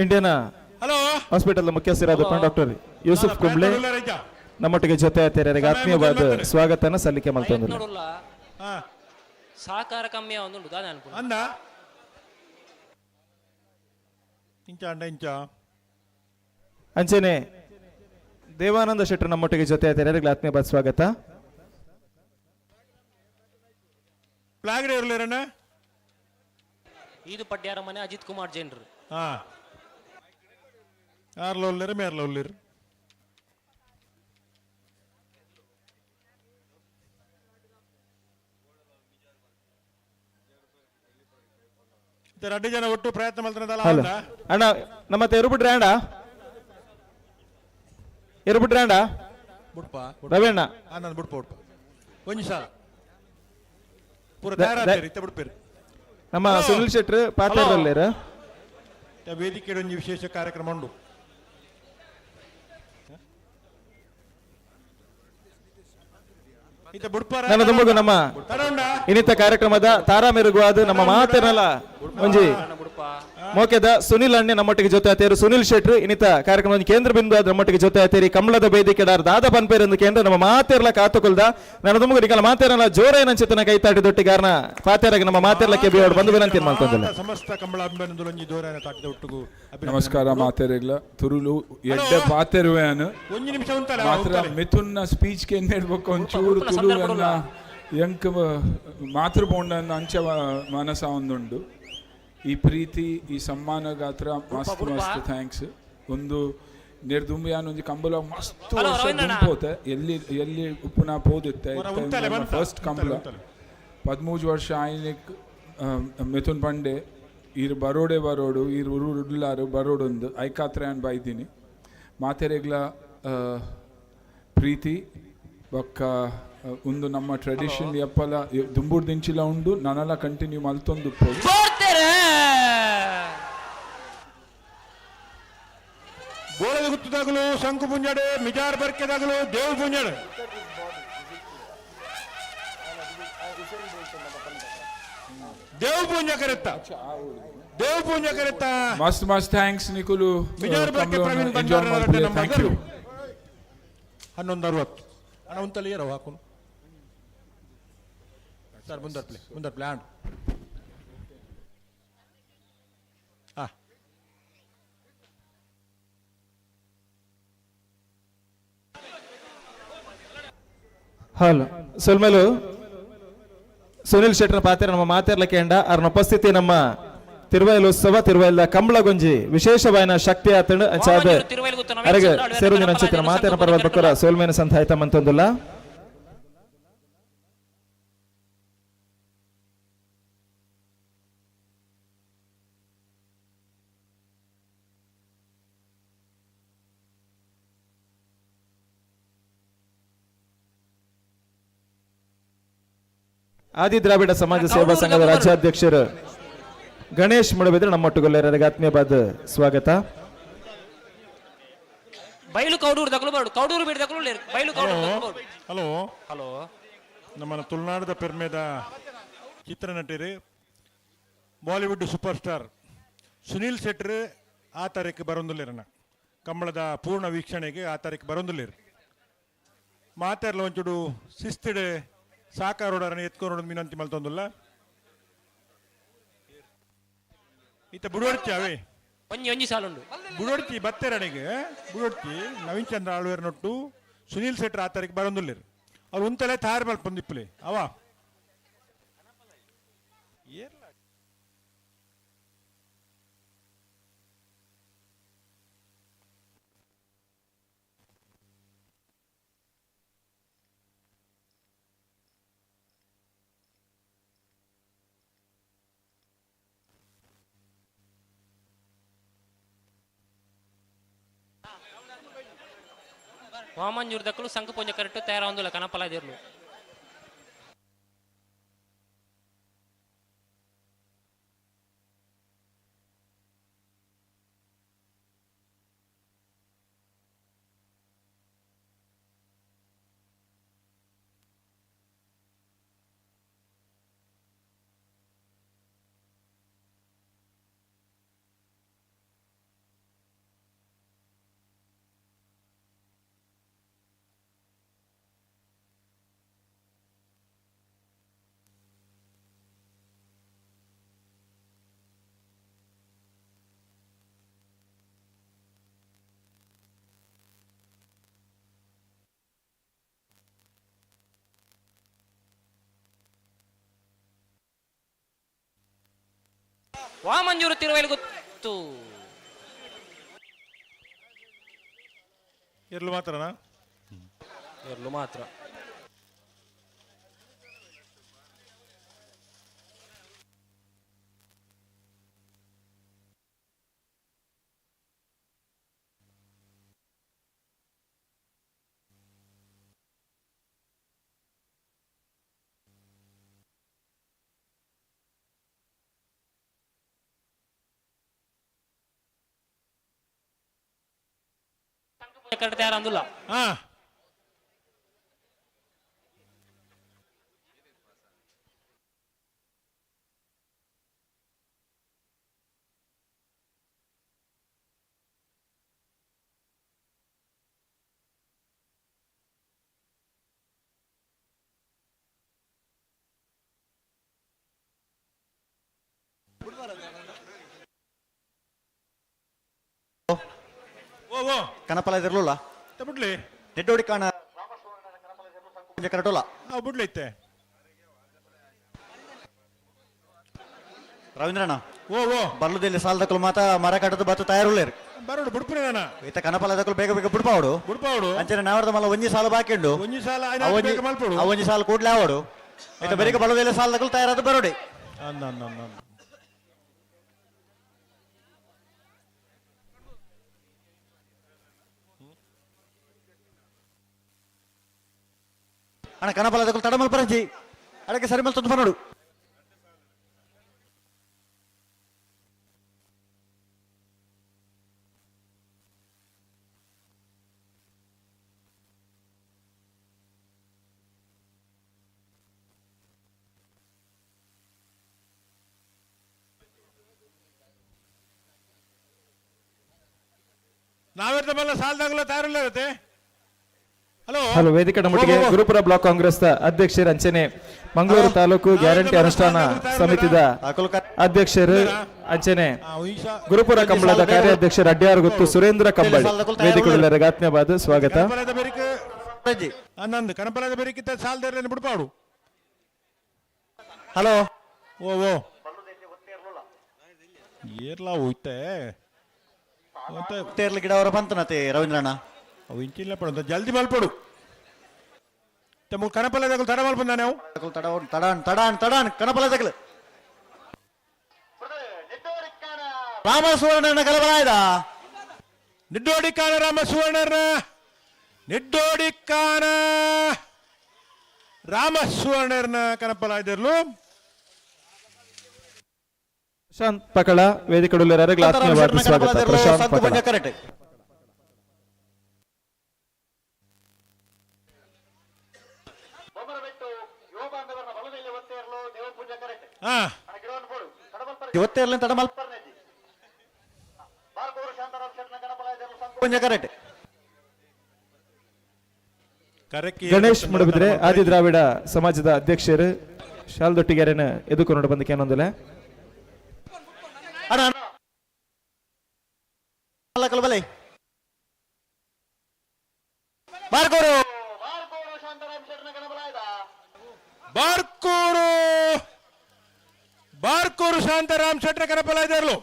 Indian hello hospital ಮುಖ್ಯಸ್ಥರಾದ doctor Yusuf Kumble ನಮ್ಮೊಟ್ಟಿಗೆ ಜೊತೆ ಆಯ್ತಾರೆ ಆತ್ಮೀಯವಾದ ಸ್ವಾಗತನ ಸಲ್ಲಿಕೆ ಮಾಡ್ತಾರೆ. ನೋಡಲ್ಲ ಸಹಕಾರ ಕಮ್ಮಿ ಒಂದು ಅಂದ ಇಂಚ ಅಂಡ ಇಂಚ ಅಂಚೆನೆ ದೇವಾನಂದ ಶೆಟ್ಟರ್ ನಮ್ಮೊಟ್ಟಿಗೆ ಜೊತೆ ಆಯ್ತಾರೆ ಆತ್ಮೀಯವಾದ ಸ್ವಾಗತ. ಫ್ಲಾಗ್ ಇರಲಿರಣ್ಣ ಇದು ಪಡ್ಯಾರ ಮನೆ ಅಜಿತ್ ಕುಮಾರ್ ಜೈನ್ರು ಯಾರ್ಲ ಒಳ್ಳಿರ ಮೇರ್ಲ ಒಳ್ಳಿರ ಎರಡು ಜನ ಒಟ್ಟು ಪ್ರಯತ್ನ ಮಾಡ್ತಾರಲ್ಲ ಅಣ್ಣ ನಮ್ಮತ್ತೆ ಎರುಬಿಟ್ರೆ ಬಿಡ್ಪ ರವಿಯಣ್ಣ ನಾನು ಬಿಡ್ಪ ಬಿಡ್ಪ ಒಂದು ಸಾಲ ಪೂರ ತಯಾರಾಗ್ತೀರಿ ಬಿಡ್ಪೇರಿ ನಮ್ಮ ಸುನಿಲ್ ಶೆಟ್ರು ಪಾತ್ರದಲ್ಲಿರ ವೇದಿಕೆ ಒಂದು ವಿಶೇಷ ಕಾರ್ಯಕ್ರಮ ಉಂಟು. ನನ್ನ ತುಂಬಗ ನಮ್ಮ ಇನ್ನಿತ ಕಾರ್ಯಕ್ರಮದ ತಾರಾ ಮೆರುಗುವಾದ ನಮ್ಮ ಮಾತೇನಲ್ಲ ಒಂಜಿ ಮೋಕೆದ ಸುನಿಲ್ ಅಣ್ಣೆ ನಮ್ಮೊಟ್ಟಿಗೆ ಜೊತೆ ಆತೇರು ಸುನಿಲ್ ಶೆಟ್ರು ಇನ್ನಿತ ಕಾರ್ಯಕ್ರಮದ ಕೇಂದ್ರ ಬಿಂದು ಆದ ನಮ್ಮೊಟ್ಟಿಗೆ ಜೊತೆ ಆತೇರಿ ಕಮಲದ ಬೇದಿಕೆಡಾರ್ ದಾದ ಪನ್ಪೇರ್ ಎಂದು ಕೇಂದ್ರ ನಮ್ಮ ಮಾತೇರ್ಲ ಕಾತುಕೊಲ್ದ ನನ್ನ ತುಂಬಗ ನಿಕಲ ಮಾತೇನಲ್ಲ ಜೋರೇ ನಂಚಿತನ ಕೈತಾಟಿ ದೊಟ್ಟಿಗಾರನ ಪಾತೇರಾಗ ನಮ್ಮ ಮಾತೇರ್ಲಕ್ಕೆ ಬಿಯೋಡ್ ಬಂದು ವಿನಂತಿ ಮಾಡ್ಕೊಂತಿಲ್ಲ. ಸಮಸ್ತ ಕಮಲ ಅಭಿಮಾನದೊಂಜಿ ಜೋರನ ತಾಟಿದ ಒಟ್ಟಿಗೂ ನಮಸ್ಕಾರ ಮಾತೇರಿಗ್ಲ ತುರುಲು ಎಡ್ಡೆ ಪಾತೆರುವೆನು ಒಂದು ನಿಮಿಷ ಉಂಟಲ್ಲ ಮಾತ್ರ ಮಿಥುನ್ನ ಸ್ಪೀಚ್ ಗೆ ಏನಿಡ್ಬೇಕು ಒಂಚೂರು ತುಳುವನ್ನ ಎಂಕ್ ಮಾತೃಬೋಂಡನ್ನು ಅಂಚ ಮನಸ ಒಂದುಂಡು. ಈ ಪ್ರೀತಿ ಈ ಸಮ್ಮಾನ ಗಾತ್ರ ಮಸ್ತ್ ಮಸ್ತ್ ಥ್ಯಾಂಕ್ಸ್. ಒಂದು ನಿರ್ದುಂಬಿಯಾನ ಒಂಜಿ ಕಂಬಲ ಮಸ್ತ್ ದುಂಪೋತೆ ಎಲ್ಲಿ ಎಲ್ಲಿ ಉಪ್ಪುನ ಪೋದಿತ್ತೆ ಫಸ್ಟ್ ಕಂಬಲ 13 ವರ್ಷ ಆಯ್ನಿಕ್ ಮಿಥುನ್ ಪಂಡೆ ಈರು ಬರೋಡು ಈರು ಉರುಡ್ಲಾರು ಬರೋಡೊಂದು ಐಕಾತ್ರೆ ಅನ್ ಬೈದಿನಿ ಮಾತೆರೆಗ್ಲ ಪ್ರೀತಿ ಬೊಕ್ಕ ಒಂದು ನಮ್ಮ ಟ್ರೆಡಿಷನ್ ಎಪ್ಪಲ ದುಂಬುಡ್ ದಿಂಚಿಲ ಉಂಡು ನನಲ ಕಂಟಿನ್ಯೂ ಮಲ್ತೊಂದು ಗೋಳದ ಗುತ್ತದಾಗಲು ಶಂಕು ಪುಂಜಾಡೆ ಮಿಜಾರ್ ಬರ್ಕೆದಾಗಲು ದೇವ್ ಪುಂಜಾಡೆ ದೇವ್ ಪೂಂಜ ಕರೆತ್ತ ದೇವ್ ಪೂಂಜ ಕರೆತ್ತ ಮಸ್ತ್ ಮಸ್ತ್ ಥ್ಯಾಂಕ್ಸ್ ನಿಕುಲು ಮಿಜಾರ್ ಬರ್ಕೆ ಪ್ರವೀಣ್ ಬಂಜಾರ ಥ್ಯಾಂಕ್ ಯು 11:60 ಅಣ್ಣ ಉಂತಲ್ಲಿ ಏರೋ ಹಾಕೋನು ಸರ್ ಮುಂದರ್ ಪ್ಲಾನ್ ಹಲೋ ಸೊಲ್ಮೇಲು ಸುನಿಲ್ ಶೆಟ್ಟರ್ ಪಾತ್ರ ನಮ್ಮ ಮಾತೇರ್ಲಕ್ಕೆ ಎಂಡ ಅವ್ರನ್ನ ಉಪಸ್ಥಿತಿ ನಮ್ಮ ತಿರುವೈಲ್ ಉತ್ಸವ ತಿರುವೈಲ್ದ ಕಂಬಳಗೊಂಜಿ ವಿಶೇಷವಾದ ಶಕ್ತಿ ಆತಂಡು ಅಂಚಾದ ಅರಗೆ ಸೇರುಂದಿನ ಅಂಚಿನ ಮಾತೇನ ಪರ್ವತ ಬಕ್ಕರ ಸೋಲ್ಮೇನ ಸಂತ ಆಯ್ತಾ ಮಂತೊಂದುಲ್ಲ. ಆದಿ ದ್ರಾವಿಡ ಸಮಾಜ ಸೇವಾ ಸಂಘದ ರಾಜ್ಯಾಧ್ಯಕ್ಷರು ಗಣೇಶ್ ಮುಡಬಿದ್ರೆ ನಮ್ಮೊಟ್ಟುಗೊಳ್ಳೆರರಿಗೆ ಆತ್ಮೀಯವಾದ ಸ್ವಾಗತ. ಬೈಲು ಕೌಡೂರು ದಗಲು ಕೌಡೂರು ಬಿಡ ದಗಲು ಬೈಲು ಕೌಡೂರು. ಹಲೋ ಹಲೋ ನಮ್ಮ ತುಳುನಾಡದ ಪೆರ್ಮೆದ ಚಿತ್ರನಟರು ಬಾಲಿವುಡ್ ಸೂಪರ್ ಸ್ಟಾರ್ ಸುನಿಲ್ ಶೆಟ್ರು ಆ ತಾರೀಕು ಬರೊಂದುಲ್ಲೇರಣ್ಣ ಕಂಬಳದ ಪೂರ್ಣ ವೀಕ್ಷಣೆಗೆ ಆ ತಾರೀಕು ಬರೊಂದುಲ್ಲೇರು ಮಾತಾಡ್ಲ ಒಂಚೂಡು ಶಿಸ್ತಿಡೆ ಸಾಕಾರೋಡರನ್ನ ಎತ್ಕೊಂಡು ವಿನಂತಿ ಮಲ್ತೊಂದುಲ್ಲ ಈತ ಬುಡೋಡ್ತಿ ಅವೇ ಒಂಜಿ ಸಾಲುಂಡು ಬುಡೋಡ್ತಿ ಬತ್ತೇರಣಿಗೆ ಬುಡೋಡ್ತಿ ನವೀನ್ ಚಂದ್ರ ಆಳ್ವೇರ್ನೊಟ್ಟು ಸುನೀಲ್ ಶೆಟ್ರ್ ಆ ತಾರೀಕು ಬರೊಂದುಲ್ಲೇರು ಅವ್ರು ಉಂತಲೇ ತಯಾರು ಮಲ್ಪೊಂದಿಪ್ಪಲೆ ಅವ ವಾಮಂಜೂರ್ ದಕ್ಕಲು ಸಂಘ ಪೂಜೆ ಕರೆಕ್ಟ್ ತಯಾರಾಂದುಲ್ಲ ಕನಪಲ ಇದಿರ್ಲು ವಾಮಂಜೂರು ತಿರುವೈಲು ಗೊತ್ತು ಇರ್ಲು ಮಾತ್ರನಾ ಇರ್ಲು ಮಾತ್ರ ಕರೆಕ್ಟ್ ಯಾರು ಅಂದಿಲ್ಲ ಹಾ ಓ ಓ ಕನಪಲ ಇದಿರ್ಲಿಲ್ಲ ಬಿಡ್ಲಿ ನೆಟ್ಟೋಡಿ ಕಾಣ ಕರಟೋಲ ನಾವು ಬಿಡ್ಲೈತೆ ರವೀಂದ್ರಣ್ಣ ಓ ಓ ಬರ್ಲದಲ್ಲಿ ಸಾಲ ದಕ್ಕಲು ಮಾತ ಮರ ಕಟ್ಟದು ಬತ್ತು ತಯಾರುಳ್ಳೇರು ಬರೋಡು ಬಿಡ್ಪುರಿ ನಾನು ಈತ ಕನಪಲ ದಕ್ಕಲು ಬೇಗ ಬೇಗ ಬಿಡ್ಪಾವಡು ಬಿಡ್ಪಾವಡು ಅಂಚನೆ ನಾವರ್ದ ಮಲ್ಲ ಒಂಜಿ ಸಾಲ ಬಾಕಿಂಡು ಒಂಜಿ ಸಾಲ ಮಲ್ಪಡು ಆ ಒಂಜಿ ಸಾಲ ಕೂಡ್ಲೆ ಆವಡು ಈತ ಬೇಗ ಬಲ್ಲದಲ್ಲಿ ಸಾಲ ದಕ್ಕಲು ತಯಾರಾದ ಬರೋಡಿ ಅಂದ ಅಂದ ಅಂದ ಅಂದ. ಅಣ್ಣ ಕನಪಲ ದಕ್ಕಲು ತಡ ಮಲ್ಪರಂಜಿ ಅಡಕ್ಕೆ ಸರಿ ಮಲ್ತೊಂದು ಬರೋಡು ನಾವೆರ್ದ ಮಲ್ಲ ಸಾಲದಾಗಲ ತಯಾರಿಲ್ಲ ಇರುತ್ತೆ ಹಲೋ ಹಲೋ ವೇದಿಕೆ ನಮ್ಮೊಟ್ಟಿಗೆ ಗುರುಪುರ ಬ್ಲಾಕ್ ಕಾಂಗ್ರೆಸ್ ಅಧ್ಯಕ್ಷರು ಅಂಚನೆ ಮಂಗಳೂರು ತಾಲೂಕು ಗ್ಯಾರಂಟಿ ಅನುಷ್ಠಾನ ಸಮಿತಿದ ಅಧ್ಯಕ್ಷರು ಅಂಚನೆ ಗುರುಪುರ ಕಂಬಳದ ಕಾರ್ಯಾಧ್ಯಕ್ಷರು ಅಡ್ಯಾರು ಗೊತ್ತು ಸುರೇಂದ್ರ ಕಂಬಳಿ ವೇದಿಕೆಗಳರ ಆತ್ಮೀಯವಾದ ಸ್ವಾಗತ ಕನಪಲದ ಬೆರಿಕೆ ಅನ್ನಂದು ಕನಪಲದ ಬೆರಿಕಿತ್ತ ಸಾಲದಾರನ್ನು ಬಿಡ್ಪಾಡು ಹಲೋ ಓ ಓ ಏರ್ಲಾ ಹೋಯ್ತೆ ತೇರ್ಲಿ ಗಿಡ ಅವರ ಪಂತನತೆ ರವೀಂದ್ರಣ್ಣ ಅವು ಇಂಚಿಲ್ಲ ಪಡ ಜಲ್ದಿ ಮಲ್ಪಡು ಕನಪಲದಾಗ ತಡ ಮಲ್ಪಂದ ನಾವು ತಡಾನ್ ತಡಾನ್ ತಡಾನ್ ತಡಾನ್ ಕನಪಲ ದಕ್ಕಲು ರಾಮ ಸುವರ್ಣ ಕಲಬಲಾಯ್ದ ನಿಡ್ಡೋಡಿಕ್ಕಾನ ರಾಮ ಸುವರ್ಣರ್ನ ನಿಡ್ಡೋಡಿಕ್ಕಾನ ರಾಮ ಸುವರ್ಣರ್ನ ಕನಪಲ ಇದಿರ್ಲು ಪ್ರಶಾಂತ್ ಪಕಳ ವೇದಿಕೆಗಳರ ಆತ್ಮೀಯವಾದ ಸ್ವಾಗತ ಪ್ರಶಾಂತ್ ಪಕಳ ಕರೆಕ್ಟ್ ಹಾ ಇವತ್ತೇ ಇರ್ಲಿ ತಡ ಮಲ್ಪ ಕರೆಕ್ಟ್ ಕರೆಕ್ಟ್ ಗಣೇಶ್ ಮುಡಬಿದ್ರೆ ಆದಿ ದ್ರಾವಿಡ ಸಮಾಜದ ಅಧ್ಯಕ್ಷರು ಶಾಲ್ದೊಟ್ಟಿಗೆರೆನ ಎದುಕೊಂಡು ಬಂದಕ್ಕೆ ಏನೊಂದಿಲ್ಲ ಅಣ್ಣ ಅಲ್ಲ ಕಲಬಲೆ ಬಾರ್ಕೋರು ಬಾರ್ಕೂರು ಬಾರ್ಕೂರು ಶಾಂತಾರಾಮ್ ಶೆಟ್ರ ಕನಪಲ ಇದಿರ್ಲು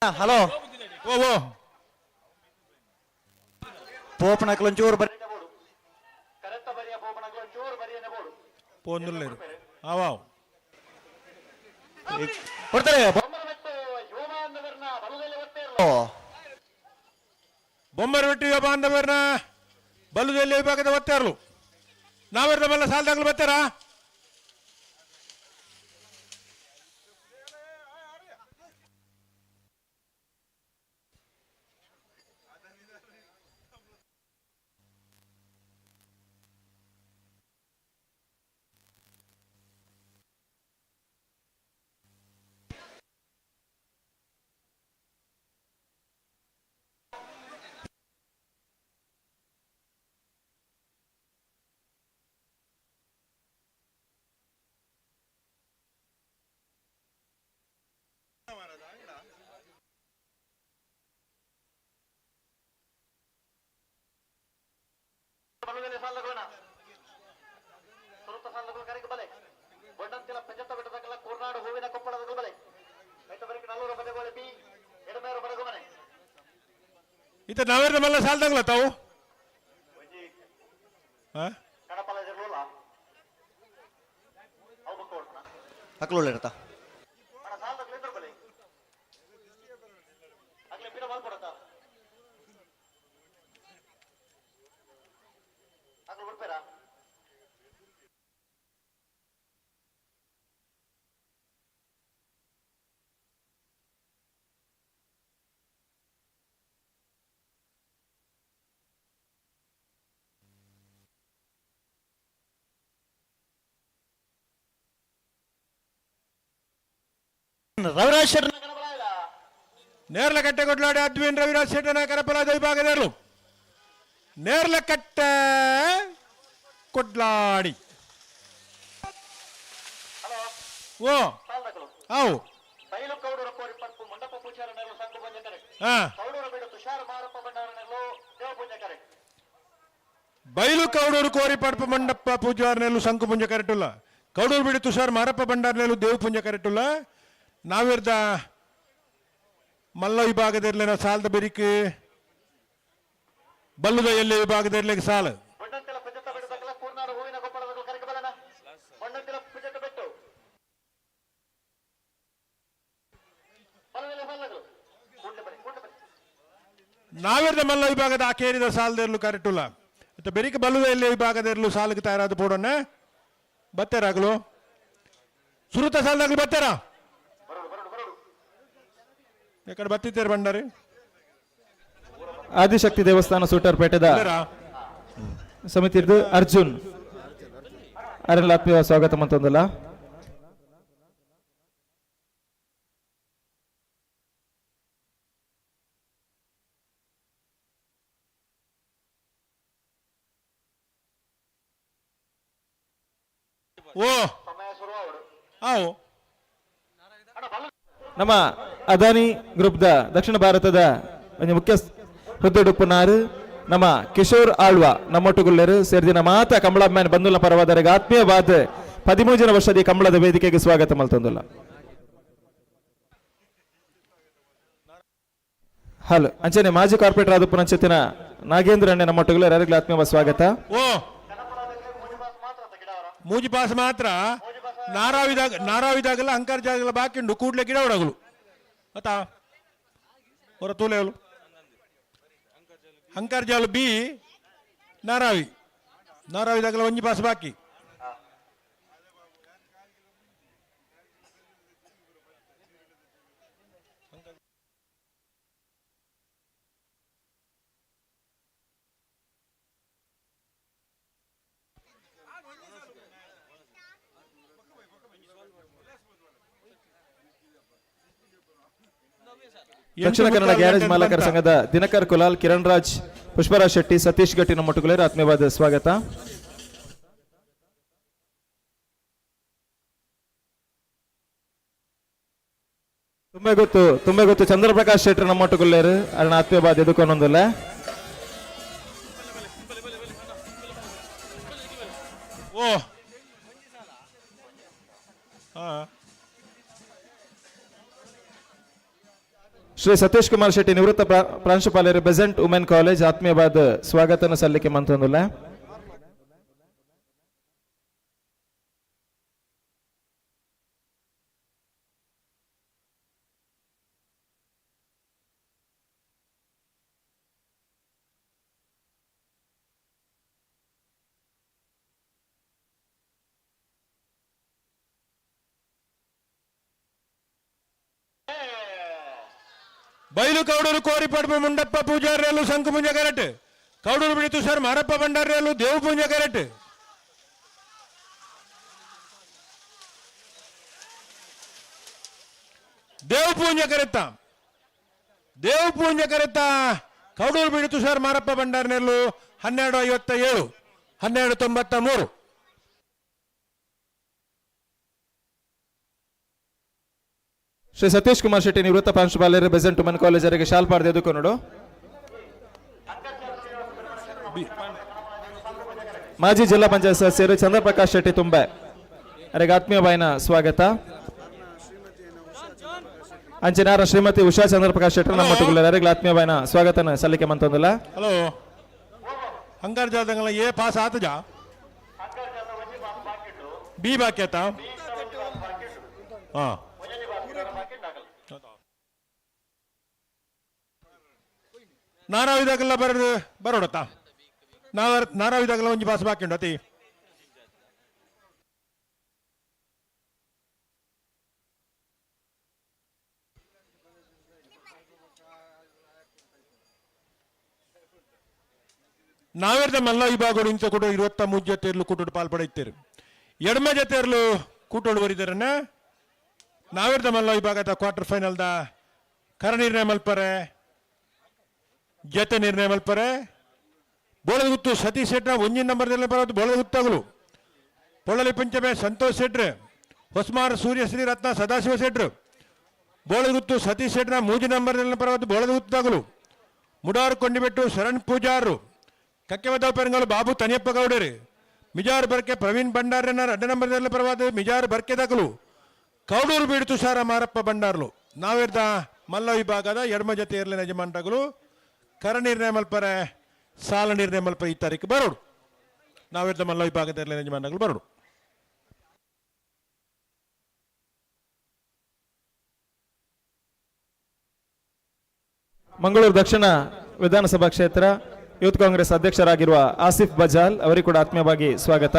ಹಲೋ ಓ ಓ ಪೋಪನಕ್ಲೊಂಚೂರು ಬರೀ ಪೋಂದುಲ್ಲೇರು ಆವಾವ್ ಕೊಡ್ತಾರೆ ಬೊಮ್ಮರವಟ್ಟಿ ಬಾಂಧವರನ್ನ ಬಲ್ಲುದಲ್ಲಿ ವಿಭಾಗದ ಒತ್ತಾರಲು ನಾವೆರ್ದ ಮಲ್ಲ ಸಾಲದಾಗಲು ಬರ್ತಾರಾ ಬಲವೇಲೆ ಸಾಲಗಳನ್ನ ಸುರುತ ಸಾಲಗಳು ಕರೆಗೆ ಬಲೆ ಬೊಂಡಂತಿಲ ಪಂಚತ್ತ ಬೆಟ್ಟದಕಲ ಕೋರ್ನಾಡು ಹೂವಿನ ಕೊಪ್ಪಳದ ಬಲೆ ಕೈತಬರಿಗೆ ನಲ್ಲೂರ ಬದೆಗೋಳೆ ಬಿ ಎಡಮೇರು ಬಡಗುಮನೆ ಇತ ನಾವೇರ್ದ ಮಲ್ಲ ಸಾಲ್ದಾಗಲ್ಲ ತಾವು ಕಡಪಲ ಇರಲಿಲ್ಲ ಅವು ಕೊಡ್ತಾನ ಹಕ್ಕಲು ಇರ್ತಾ ಅಣ್ಣ ಸಾಲ್ದಾಗಲ ಇದ್ರ ಬಲೆ ಆಗ್ಲೇ ಬಿಡ ಮಾಡ್ಕೊಡತ್ತಾ ಆಗ್ಲೇ ಬಿಡ್ಬೇರಾ ರವಿರಾಜ್ ಶೆಟ್ಟರ್ ನೇರ್ಲಕಟ್ಟೆ ಕೊಡ್ಲಾಡಿ ಅದ್ವಿನ್ ರವಿರಾಜ್ ಶೆಟ್ಟನ ಕರಪಲಾದ ವಿಭಾಗದವರು ನೇರ್ಲಕಟ್ಟೆ ಕೊಡ್ಲಾಡಿ ಓ ಸಾಲ್ದಾಗಲು ಅವು ಬೈಲು ಕೌಡೂರ ಕೋರಿ ಪರ್ಪು ಮಂಡಪ ಪೂಜಾರ ನೆರಳು ಸಂಘ ಪೂಜೆ ಹಾ ಕೌಡೂರ ಬಿಡು ತುಷಾರ ಮಾರಪ್ಪ ಭಂಡಾರ ನೆರಳು ದೇವ ಪೂಜೆ ಕರೆ ಬೈಲು ಕೌಡೂರು ಕೋರಿ ಪಡ್ಪ ಮಂಡಪ ಪೂಜಾರ್ನೆಲ್ಲು ಶಂಕು ಪುಂಜ ಕರೆಟುಲ್ಲ ಕೌಡೂರು ಬಿಡಿ ತುಷಾರ್ ಮಾರಪ್ಪ ಭಂಡಾರ್ನೆಲ್ಲು ದೇವ್ ಪುಂಜ ಕರೆಟುಲ್ಲ ನಾವಿರ್ದ ಮಲ್ಲ ವಿಭಾಗದಲ್ಲಿನ ಸಾಲದ ಬೆರಿಕೆ ಬಲ್ಲುದ ಎಲ್ಲಿ ವಿಭಾಗದಲ್ಲಿ ಸಾಲ ಬೊಂಡಂತಿಲ ಪಂಚತ್ತ ಬೆಟ್ಟದಕಲ ಕೋರ್ನಾಡು ಹೂವಿನ ಕೊಪ್ಪಳದ ಕರೆಗೆ ಬಲನ ಬೊಂಡಂತಿಲ ಪಂಚತ್ತ ಬೆಟ್ಟು ಬಲವೇಲೆ ಸಾಲಗಳು ಕೂಡ್ಲೆ ಬರಿ ನಾವಿರ್ದ ಮಲ್ಲ ವಿಭಾಗದ ಆಕೇರಿದ ಸಾಲದಲ್ಲೂ ಕರೆಟುಲ್ಲ ಮತ್ತೆ ಬೆರಿಕೆ ಬಲ್ಲುದ ಎಲ್ಲಿ ವಿಭಾಗದಲ್ಲೂ ಸಾಲಕ್ಕೆ ತಯಾರಾದ ಪೋಡನ್ನ ಬತ್ತೇರಾಗಲು ಸುರುತ ಸಾಲದಾಗಲು ಬತ್ತೇರಾ ಯಾಕಡೆ ಬತ್ತಿದ್ದೀರ ಬಂಡಾರಿ ಆದಿಶಕ್ತಿ ದೇವಸ್ಥಾನ ಸೂಟರ್ಪೇಟೆದ ಸಮಿತಿರ್ದು ಅರ್ಜುನ್ ಅರೆಲ್ಲ ಆತ್ಮೀಯ ಸ್ವಾಗತ ಮಂತೊಂದಲ್ಲ ಓ ಸಮಯ ಶುರು ಅವಡು ಆವು ನಮ್ಮ ಅದಾನಿ ಗ್ರೂಪ್ದ ದಕ್ಷಿಣ ಭಾರತದ ಒಂದು ಮುಖ್ಯ ಹುದ್ದೆಡುಪ್ಪುನಾರು ನಮ್ಮ ಕಿಶೋರ್ ಆಳ್ವ ನಮ್ಮೊಟ್ಟುಗುಳ್ಳರು ಸೇರಿದಿನ ಮಾತ ಕಂಬಳಮ್ಮನ ಬಂಧುಲ ಪರವಾದರಿಗೆ ಆತ್ಮೀಯವಾದ 13 ವರ್ಷದ ಕಂಬಳದ ವೇದಿಕೆಗೆ ಸ್ವಾಗತ ಮಲ್ತೊಂದುಲ್ಲ ಹಲೋ ಅಂಚನೆ ಮಾಜಿ ಕಾರ್ಪೊರೇಟರ್ ಆದ ಪುನಂಚೆತ್ತಿನ ನಾಗೇಂದ್ರ ಅಣ್ಣೆ ನಮ್ಮೊಟ್ಟುಗುಳ್ಳರು ಯಾರಿಗೂ ಆತ್ಮೀಯವಾದ ಸ್ವಾಗತ ಓ ಮೂಜಿ ಪಾಸ್ ಮಾತ್ರ ನಾರಾವಿದಾಗಲ್ಲ ಅಂಕರ್ ಜಾಗಲ್ಲ ಬಾಕಿಂಡು ಕೂಡ್ಲೆ ಗಿಡ ಹೊಡಗಲು ಮತ್ತಾ ಹೊರ ತೂಲೆಗಳು ಅಂಕರ್ ಜಾಲು ಬಿ ನಾರಾವಿದಾಗಲ್ಲ ಒಂಜಿ ಪಾಸ್ ಬಾಕಿ ದಕ್ಷಿಣ ಕನ್ನಡ ಗ್ಯಾರೇಜ್ ಮಾಲಕರ ಸಂಘದ ದಿನಕರ್ ಕುಲಾಲ್ ಕಿರಣ್ ರಾಜ್ ಪುಷ್ಪರಾಜ್ ಶೆಟ್ಟಿ ಸತೀಶ್ ಗಟ್ಟಿ ನಮ್ಮೊಟ್ಟುಗುಳ್ಳರು ಆತ್ಮೀಯವಾದ ಸ್ವಾಗತ ತುಂಬಾ ಗೊತ್ತು ಚಂದ್ರಪ್ರಕಾಶ್ ಶೆಟ್ಟಿ ನಮ್ಮೊಟ್ಟುಗುಳ್ಳರು ಅರಣ ಆತ್ಮೀಯವಾದ ಎದುಕೊಂದೊಂದಲ್ಲ ಓ ಹಾ ಶ್ರೀ ಸತೀಶ್ ಕುಮಾರ್ ಶೆಟ್ಟಿ ನಿವೃತ್ತ ಪ್ರಾಂಶುಪಾಲರು ಬೆಸೆಂಟ್ ವುಮೆನ್ ಕಾಲೇಜ್ ಆತ್ಮೀಯವಾದ ಸ್ವಾಗತನ ಸಲ್ಲಿಕೆ ಮಂತೊಂದುಲ್ಲ ಬೈಲು ಕೌಡೂರು ಕೋರಿ ಪಡ್ಪ ಮುಂಡಪ್ಪ ಪೂಜಾರ್ಯಲು ಶಂಕು ಪುಂಜ ಕರೆಟ್ ಕೌಡೂರು ಬಿಡಿ ತುಷಾರ್ ಮಾರಪ್ಪ ಭಂಡಾರ್ಯಲು ದೇವ್ ಪುಂಜ ಕರೆಟ್ ದೇವ್ ಪೂಂಜ ಕರೆತ್ತ ಕೌಡೂರು ಬಿಡಿ ತುಷಾರ್ ಮಾರಪ್ಪ ಭಂಡಾರ್ನೆಲ್ಲು 12:57 12:93 ಶ್ರೀ ಸತೀಶ್ ಕುಮಾರ್ ಶೆಟ್ಟಿ ನಿವೃತ್ತ ಪ್ರಾಂಶುಪಾಲರು ಬೆಸೆಂಟ್ ವುಮೆನ್ ಕಾಲೇಜ್ ಅವರಿಗೆ ಶಾಲ್ ಪಾಡ್ದು ಎದುಕೊಂಡು ಮಾಜಿ ಜಿಲ್ಲಾ ಪಂಚಾಯತ್ ಸದಸ್ಯರು ಚಂದ್ರಪ್ರಕಾಶ್ ಶೆಟ್ಟಿ ತುಂಬೆ ಅವರಿಗೆ ಆತ್ಮೀಯವಾಯಿನ ಸ್ವಾಗತ. ಅಂಚನಾರ ಶ್ರೀಮತಿ ಉಷಾ ಚಂದ್ರಪ್ರಕಾಶ್ ಶೆಟ್ಟಿ ನಮ್ಮೊಟ್ಟಿಗೆ ಅವರಿಗೆ ಆತ್ಮೀಯವಾಯಿನ ಸ್ವಾಗತನ ಸಲ್ಲಿಕೆ ಮಂತೊಂದಿಲ್ಲ. ಹಲೋ ಹಂಗಾರ್ ಜಾದಂಗಲ ಏ ಪಾಸ್ ಆತಜಾ ಬಿ ಬಾಕಿ ಆತ ಹಾ ನಾರಾವಿದಾಗಲ್ಲ ಬರೋಡತ್ತ ನಾರಾವಿದಾಗಲ್ಲ ಒಂಜಿ ಪಾಸ್ ಬಾಕಿ ಉಂಡು ಅತಿ ನಾವೆರ್ದ ಮಲ್ಲ ವಿಭಾಗಗಳು ಇಂಚ ಕೂಡ 23 ಜೊತೆರ್ಲು ಕೂಟೋಡು ಪಾಲ್ಪಡುತ್ತಾರೆ. ಎಡಮ ಜೊತೆರ್ಲು ಕೂಟೋಡು ಬರಿದಾರನ್ನ ನಾವೆರ್ದ ಮಲ್ಲ ವಿಭಾಗದ ಕ್ವಾರ್ಟರ್ ಫೈನಲ್ದ ಕರ ನಿರ್ಣಯ ಮಲ್ಪರೆ ಜತೆ ನಿರ್ಣಯ ಮಲ್ಪರೆ ಬೋಳದ ಗುತ್ತು ಸತೀಶ್ ಶೆಟ್ರ 1 ನಂಬರ್ದಲ್ಲಿ ಬರೋದು ಬೋಳದ ಗುತ್ತಾಗಲು ಪೊಳ್ಳಲಿ ಪಂಚಮೆ ಸಂತೋಷ್ ಶೆಟ್ರು ಹೊಸ್ಮಾರ್ ಸೂರ್ಯಶ್ರೀ ರತ್ನ ಸದಾಶಿವ ಶೆಟ್ರು ಬೋಳದ ಗುತ್ತು ಸತೀಶ್ ಶೆಟ್ರ 3 ನಂಬರ್ದಲ್ಲಿ ಬರೋದು ಬೋಳದ ಗುತ್ತಾಗಲು ಮುಡಾರು ಕೊಂಡಿಬೆಟ್ಟು ಶರಣ್ ಪೂಜಾರು ಕಕ್ಕೆಮದ ಪೆರಂಗಲು ಬಾಬು ತನಿಯಪ್ಪ ಗೌಡರು ಮಿಜಾರ್ ಬರ್ಕೆ ಪ್ರವೀಣ್ ಭಂಡಾರನ 2 ನಂಬರ್ದಲ್ಲಿ ಪರವಾದ ಮಿಜಾರ್ ಬರ್ಕೆ ದಾಖಲು ಕೌಡೂರು ಬೀಡು ತುಷಾರ ಮಾರಪ್ಪ ಭಂಡಾರ್ಲು ನಾವೆರ್ದ ಮಲ್ಲ ವಿಭಾಗದ ಎಡಮ ಜೊತೆ ಇರಲಿನ ಯಜಮಾನಗಳು ಕರ ನಿರ್ಣಯ ಮಲ್ಪರೆ ಸಾಲ ನಿರ್ಣಯ ಮಲ್ಪರೆ ಈ ತಾರೀಕು ಬರೋಡು ನಾವೆರ್ದ ಮಲ್ಲ ವಿಭಾಗದ ಇರಲಿನ ಯಜಮಾನಗಳು ಬರೋಡು. ಮಂಗಳೂರು ದಕ್ಷಿಣ ವಿಧಾನಸಭಾ ಕ್ಷೇತ್ರ ಯೂತ್ ಕಾಂಗ್ರೆಸ್ ಅಧ್ಯಕ್ಷರಾಗಿರುವ ಆಸಿಫ್ ಬಜಾಲ್ ಅವರಿಗೆ ಕೂಡ ಆತ್ಮೀಯವಾಗಿ ಸ್ವಾಗತ.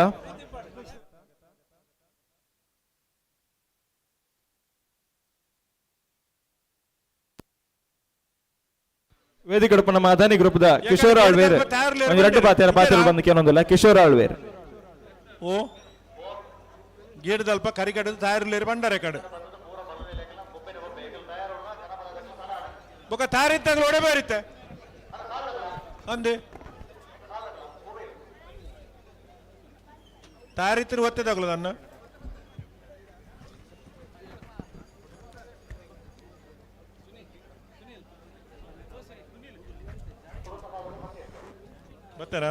ವೇದಿಕೆ ನಮ್ಮ ಅದಾನಿ ಗ್ರೂಪ್ದ ಕಿಶೋರ್ ಆಳ್ವೇರ್ ಒಂದು 2 ಪಾತ್ರೆ ಬಂದು ಕೇಳೊಂದಿಲ್ಲ. ಕಿಶೋರ್ ಆಳ್ವೇರ್ ಓ ಗೇಡ್ದಲ್ಪ ಕರಿಗಡದು ತಯಾರಿಲೇರು ಬಂಡಾರೆ ಕಡೆ ಬೊಕ್ಕ ತಾರಿತ್ತಾಗಲು ಒಡೆ ಬೇರಿತ್ತೆ ಅಂದೆ ತಾರಿತ್ತಿನ ಒತ್ತೆದಾಗಲು ನನ್ನ ಬರ್ತಾರ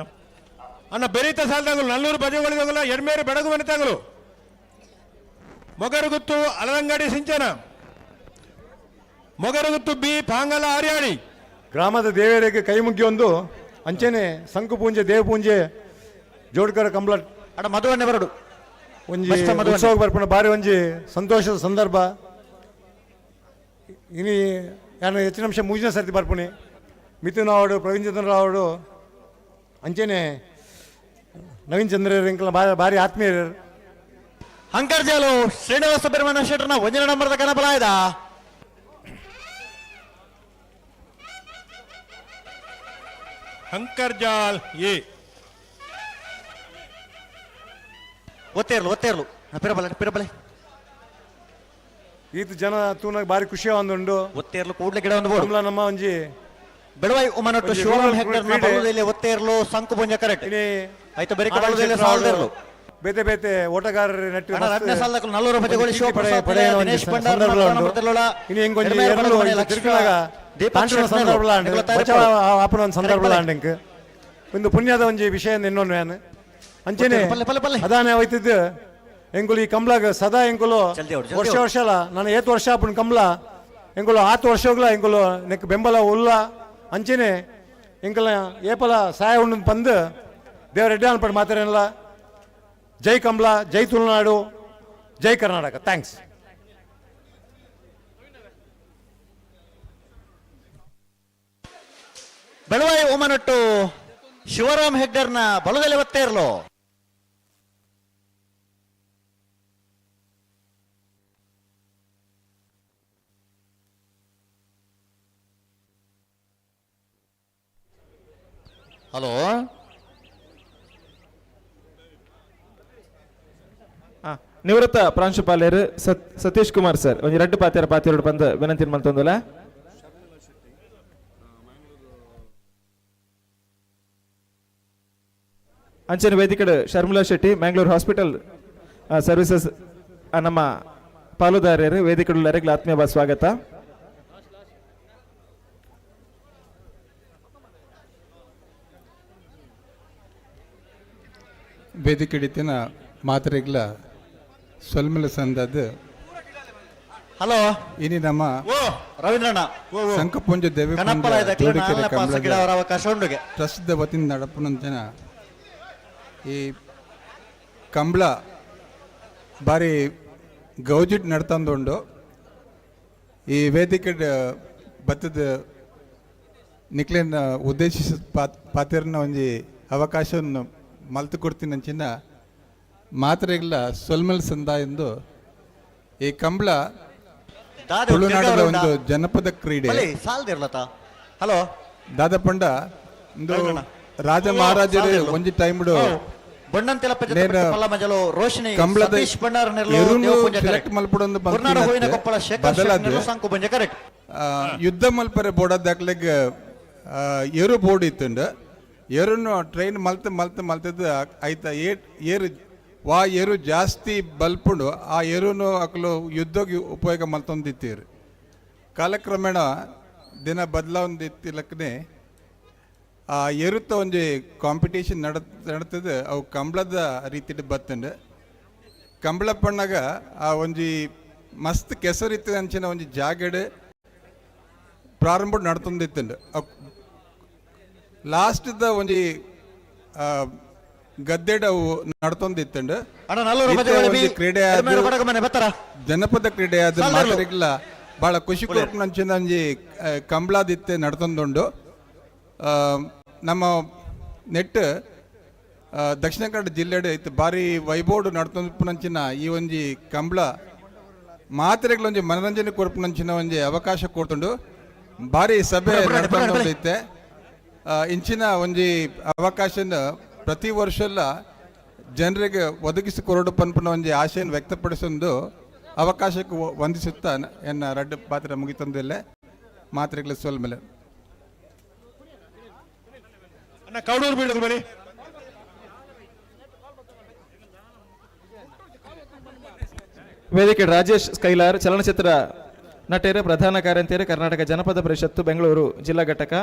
ಅಣ್ಣ ಬೆರೀತ ಸಾಲದಾಗಲು ನಲ್ಲೂರು ಬಜೆಗಳಿದಾಗಲ್ಲ ಎಡ್ಮೇರು ಬೆಡಗು ಮನೆತಾಗಲು ಮೊಗರುಗುತ್ತು ಅಲರಂಗಾಡಿ ಸಿಂಚನ ಮೊಗರುಗುತ್ತು ಬಿ ಪಾಂಗಲ ಹರಿಯಾಣಿ ಗ್ರಾಮದ ದೇವರಿಗೆ ಕೈ ಮುಗಿಯೊಂದು ಅಂಚೆನೆ ಸಂಕು ಪೂಂಜೆ ದೇವ ಪೂಂಜೆ ಜೋಡ್ಕರ ಕಂಬ್ಲಟ್ ಅಡ ಮಧುವಣ್ಣೆ ಬರಡು ಒಂಜಿ ಉತ್ಸವ ಬರ್ಪಣ ಬಾರಿ ಒಂಜಿ ಸಂತೋಷದ ಸಂದರ್ಭ. ಇನಿ ಯಾನು ಹೆಚ್ಚಿನ ಅಂಶ ಮೂಜಿನ ಸರ್ತಿ ಬರ್ಪಣಿ ಮಿಥುನ್ ಆವಡು ಪ್ರವೀಣ್ ಚಂದ್ರ ಆವಡು ಅಂಚೆನೆ ನವೀನ್ ಚಂದ್ರ ಇಂಕಲ ಬಾರಿ ಆತ್ಮೀಯರು ಅಂಕರ್ಜಾಲು ಶ್ರೀನಿವಾಸ ಬೆರಮನ ಶೆಟ್ರನ 1 ನಂಬರ್ದ ಕನಬಲಾಯದ ಹಂಕರ್ಜಾಲ್ ಎ ಒತ್ತೇರ್ಲು ಪಿರಬಲೆ ಈತ ಜನ ತೂನಾಗ ಬಾರಿ ಖುಷಿ ಒಂದುಂಡು ಒತ್ತೇರ್ಲು ಕೂಡ್ಲೆ ಗಿಡ ಒಂದು ಬೋರ್ಡು ಕಮಲ ನಮ್ಮ ಒಂಜಿ ಬೆಳವೈ ಉಮನಟ್ಟು ಶಿವರಾಮ್ ಹೆಗ್ಡರ್ ನ ಬಲುದಲ್ಲಿ ಒತ್ತೇರ್ಲು ಸಂಕು ಪುಂಜ ಕರೆಕ್ಟ್ ಇನಿ ಆಯ್ತು ಬೆರಕೆ ಬಲುದಲ್ಲಿ ಸಾಲ್ದೇರ್ಲು ಬೇತೆ ಬೇತೆ ಓಟಗಾರರು ನಟ್ಟು ರತ್ನ ಸಾಲ್ದಕ್ಕಲು ನಲ್ಲೂರು ಬಜೆಗಳು ಶಿವಪ್ರಸಾದ್ ದಿನೇಶ್ ಭಂಡಾರ ಇನಿ ಹೆಂಗೊಂಜಿ ಎರಡು ತಿರುಗಿನಾಗ ತಾಂತ್ರಿಕ ಸಂದರ್ಭಲ ಆಪಣ ಒಂದು ಸಂದರ್ಭಲ ಅಂಡಂಕ್ ಒಂದು ಪುಣ್ಯದ ಒಂಜಿ ವಿಷಯ ಇನ್ನೊಂದು ನಾನು ಅಂಚೆನೆ ಅದಾನೆ ಹೋಯ್ತಿದ್ದು ಎಂಗುಲು ಈ ಕಂಬ್ಲಾಗ ಸದಾ ಎಂಗುಲು ವರ್ಷ ನಾನು 8 ವರ್ಷ ಆಪಣ ಕಂಬ್ಲ ಎಂಗುಲು 10 ವರ್ಷಗಳ ಎಂಗುಲು ನೆಕ್ ಬೆಂಬಲ ಉಲ್ಲ ಅಂಚೆನೆ ಎಂಕಲ ಏಪಲ ಸಹಾಯ ಉಂಡು ಪಂದು ದೇವರ ರೆಡ್ಡಿ ಅನ್ಪಟ್ಟು ಮಾತಾಡಲ್ಲ. ಜೈ ಕಂಬ್ಲ, ಜೈ ತುಳುನಾಡು, ಜೈ ಕರ್ನಾಟಕ. ಥ್ಯಾಂಕ್ಸ್. ಬೆಳವೈ ಉಮನಟ್ಟು ಶಿವರಾಮ್ ಹೆಗ್ಡರ್ನ ಬಲದಲ್ಲಿ ಒತ್ತೇರ್ಲು ಹಲೋ ನಿವೃತ್ತ ಪ್ರಾಂಶುಪಾಲರು ಸತೀಶ್ ಕುಮಾರ್ ಸರ್ ಒಂದು 2 ಪಾತ್ರೆ ಬಂದು ವಿನಂತಿ ಮಾಡ್ತಂದಲ್ಲ. ಅಂಚನೆ ವೇದಿಕೆ ಶರ್ಮಿಳಾ ಶೆಟ್ಟಿ ಮ್ಯಾಂಗ್ಳೂರ್ ಹಾಸ್ಪಿಟಲ್ ಸರ್ವಿಸಸ್ ನಮ್ಮ ಪಾಲುದಾರರು ವೇದಿಕೆಗಳವರೆಗೆ ಆತ್ಮೀಯ ಸ್ವಾಗತ. ವೇದಿಕೆಡಿತಿನ ಮಾತ್ರೆಗ್ಲ ಸೊಲ್ಮೆಲ ಸಂದದ್ದು ಹಲೋ ಇನಿ ನಮ್ಮ ಓ ರವೀಂದ್ರಣ್ಣ ಸಂಕಪುಂಜ ದೇವಿ ಕನಪಲಾಯದ ಅವರ ಅವಕಾಶ ಉಂಡುಗೆ ಟ್ರಸ್ಟ್ದ ವತಿಯಿಂದ ನಡಪುನಂಚನ ಈ ಕಂಬಳ ಬಾರಿ ಗೌಜಿಟ್ ನಡ್ತಂದುಂಡು ಈ ವೇದಿಕೆ ಬತ್ತದ ನಿಕ್ಲೇನ ಉದ್ದೇಶಿಸಿದ ಪಾತಿರ್ನ ಒಂಜಿ ಅವಕಾಶವನ್ನು ಮಲ್ತು ಕೊಡ್ತೀನಂಚಿನ ಮಾತ್ರೆಗಳ ಸೊಲ್ಮೆಲ್ ಸಂದ ಎಂದು ಈ ಕಂಬಳ ತುಳುನಾಡಿನ ಒಂದು ಜನಪದ ಕ್ರೀಡೆ ಸಾಲ್ದಿರ್ಲತ ಹಲೋ ದಾದಪಂಡ ಒಂದು ರಾಜ ಮಹಾರಾಜರು ಒಂಜಿ ಟೈಮ್ಡು ಬಣ್ಣಂತೆಲ ಮಜಲು ರೋಶಿನಿ ಕಂಬಳದ ಸತೀಶ್ ಭಂಡಾರನೆರ್ಲು ಎರುನು ದೇವಪುಂಜ ಸೆಲೆಕ್ಟ್ ಮಲ್ಪಡೊಂದು ಕುರ್ನಾಡ ಹೂವಿನ ಕೊಪ್ಪಳ ಶೇಖರ್ ಶೆಟ್ನೆರ್ಲು ಸಂಕು ಪುಂಜ ಕರೆಕ್ಟ್ ಯುದ್ಧ ಮಲ್ಪರೆ ಬೋರ್ಡ್ ದಾಖಲೆಗ್ ಏರು ಬೋರ್ಡ್ ಇತ್ತುಂಡು ಏರುನು ಟ್ರೈನ್ ಮಲ್ತದ್ದು ಆಯ್ತ ಏರು ವಾ ಏರು ಜಾಸ್ತಿ ಬಲ್ಪುಂಡು ಆ ಏರುನು ಅಕ್ಲು ಯುದ್ಧಕ್ಕೆ ಉಪಯೋಗ ಮಲ್ತೊಂದಿತ್ತೀರು ಕಾಲಕ್ರಮೇಣ ದಿನ ಬದಲಾವಣೆ ಆ ಏರುತ್ತ ಒಂಜಿ ಕಾಂಪಿಟೇಷನ್ ನಡತದೆ ಅವು ಕಂಬಳದ ರೀತಿ ಬತ್ತಂಡು ಕಂಬಳ ಪಣ್ಣಾಗ ಆ ಒಂಜಿ ಮಸ್ತ್ ಕೆಸರಿತ್ತು ಅಂಚಿನ ಒಂಜಿ ಜಾಗಡ್ ಪ್ರಾರಂಭ ನಡ್ತೊಂದಿತ್ತಂಡು ಲಾಸ್ಟ್ದ ಒಂಜಿ ಗದ್ದೆಡ್ ಅವು ನಡ್ತೊಂದಿತ್ತಂಡು ಕ್ರೀಡೆ ಜನಪದ ಕ್ರೀಡೆ ಆದ ಮಾತರಿಗಿಲ್ಲ ಭಾಳ ಖುಷಿ ಕೊರ್ಪುನಂಚಿನ ಒಂಜಿ ಕಂಬಳದಿತ್ತೆ ನಡ್ತೊಂದುಂಡು ನಮ್ಮ ನೆಟ್ ದಕ್ಷಿಣ ಕನ್ನಡ ಜಿಲ್ಲೆಡ್ ಇತ್ತು ಭಾರಿ ವೈಭೋಡು ನಡ್ತೊಂದಿಪ್ಪುನಂಚಿನ ಈ ಒಂಜಿ ಕಂಬಳ ಮಾತ್ರೆಗಳೊಂಜಿ ಮನರಂಜನೆ ಕೊರ್ಪುನಂಚಿನ ಒಂಜಿ ಅವಕಾಶ ಕೊಡ್ತುಂಡು ಭಾರಿ ಸಭೆ ನಡ್ತೊಂದೈತೆ ಇಂಚಿನ ಒಂಜಿ ಅವಕಾಶನ ಪ್ರತಿ ವರ್ಷಲ್ಲ ಜನರಿಗೆ ಒದಗಿಸಿಕೊರಡು ಪನ್ಪುನ ಒಂಜಿ ಆಶೆಯನ್ನು ವ್ಯಕ್ತಪಡಿಸೊಂದು ಅವಕಾಶಕ್ಕೆ ವಂದಿಸುತ್ತಾ ಎನ್ನ ರಡ್ಡು ಪಾತ್ರ ಮುಗಿತಂದಿಲ್ಲ ಮಾತ್ರೆಗಳ ಸೋಲ್ಮೇಲೆ ಕೌಡೂರು ಬೀಳದು ಬನ್ನಿ ವೇದಿಕೆ ರಾಜೇಶ್ ಸ್ಕೈಲಾರ್ ಚಲನಚಿತ್ರ ನಟೇರೆ ಪ್ರಧಾನ ಕಾರ್ಯಂತೇರೆ ಕರ್ನಾಟಕ ಜನಪದ ಪರಿಷತ್ತು ಬೆಂಗಳೂರು ಜಿಲ್ಲಾ ಘಟಕ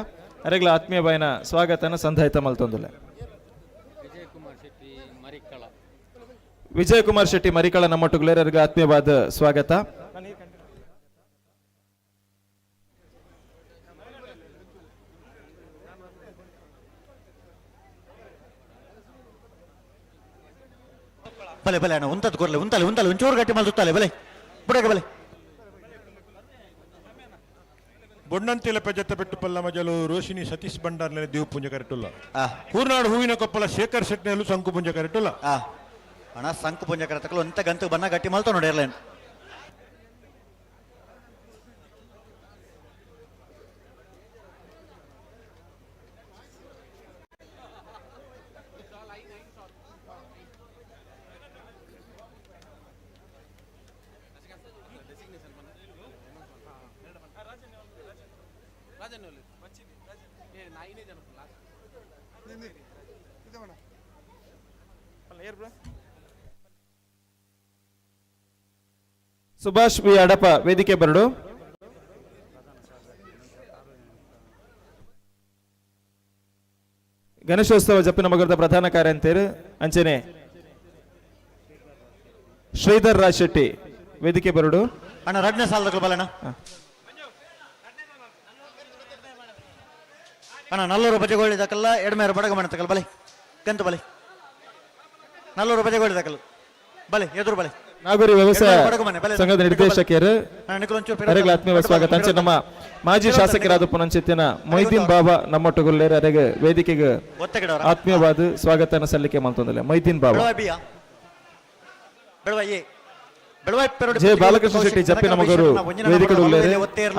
ಅರೆಗ್ಲ ಆತ್ಮೀಯ ಬಾಯಿನ ಸ್ವಾಗತನ ಸಂಧಾಯಿತ ಮಲ್ತೊಂದುಲ್ಲ ವಿಜಯ್ ಕುಮಾರ್ ಶೆಟ್ಟಿ ಮರಿಕಳ ನಮ್ಮೊಟ್ಟುಗುಲೇರರಿಗೆ ಆತ್ಮೀಯವಾದ ಸ್ವಾಗತ. ಬಲೆ ಬಲೆ ಅಣ್ಣ ಉಂತದ್ದು ಕೊರ್ಲೆ ಉಂತಲೆ ಒಂಚೂರು ಗಟ್ಟಿ ಮಲ್ಸುತ್ತಲೆ ಬಲೆ ಬುಡಗೆ ಬಲೆ ಬೊಣ್ಣಂತಿಲ ಪೆಜತ್ತ ಪೆಟ್ಟು ಪಲ್ಲ ಮಜಲು ರೋಶಿನಿ ಸತೀಶ್ ಭಂಡಾರ್ನಲ್ಲಿ ದೇವ್ ಪುಂಜ ಕರೆಟುಲ್ಲ ಕೂರ್ನಾಡು ಹೂವಿನ ಕೊಪ್ಪಳ ಶೇಖರ್ ಶೆಟ್ನೆಲ್ಲೂ ಸಂಕು ಪುಂಜ ಕರೆಟುಲ್ಲ ಅಣ್ಣ ಸಂಕು ಪುಂಜ ಕರೆತಕ್ಕಲು ಅಂತ ಗಂತು ಬಣ್ಣ ಗಟ್ಟಿ ಮಲ್ತ ನೋಡಿ ಏರ್ಲೇನ್ ಸುಭಾಷ್ ವಿ ಅಡಪ ವೇದಿಕೆ ಬರಡು. ಗಣೇಶೋತ್ಸವ ಜಪ್ಪಿನ ಮಗರದ ಪ್ರಧಾನ ಕಾರ್ಯಂತೇರು ಅಂಚನೆ ಶ್ರೀಧರ್ ರಾಜ್ ಶೆಟ್ಟಿ ವೇದಿಕೆ ಬರಡು. ಅಣ್ಣ ರಡ್ನೇ ಸಾಲದ ಬಲಣ್ಣ ಅಣ್ಣ ನಲ್ಲೂರು ಬಜೆಗೊಳ್ಳಿದಕ್ಕಲ್ಲ ಎಡಮೇರು ಬಡಗಮಣ ತಕಲ್ ಬಲೆ ಗಂತು ಬಲೆ ನಲ್ಲೂರು ಬಜೆಗೊಳ್ಳಿದಕ್ಕಲ್ಲ ಬಲೆ ಎದುರು ಬಲೆ ನಾಗೂರಿ ವ್ಯವಸಾಯ ಸಂಘದ ನಿರ್ದೇಶಕರು ಆತ್ಮೀಯ ಸ್ವಾಗತ. ಅಂಚೆ ನಮ್ಮ ಮಾಜಿ ಶಾಸಕರಾದ ಪುನಂಚಿತ್ತಿನ ಮೊಯ್ದೀನ್ ಬಾಬಾ ನಮ್ಮೊಟ್ಟುಗುಲ್ಲೇರ ಅರೆಗೆ ವೇದಿಕೆಗೆ ಆತ್ಮೀಯವಾದ ಸ್ವಾಗತನ ಸಲ್ಲಿಕೆ ಮಾಡ್ತಂದಲ್ಲ ಮೊಯ್ದೀನ್ ಬಾಬಾ. ಜೆ ಬಾಲಕೃಷ್ಣ ಶೆಟ್ಟಿ ಜಪ್ಪಿನ ಮಗರು ವೇದಿಕೆ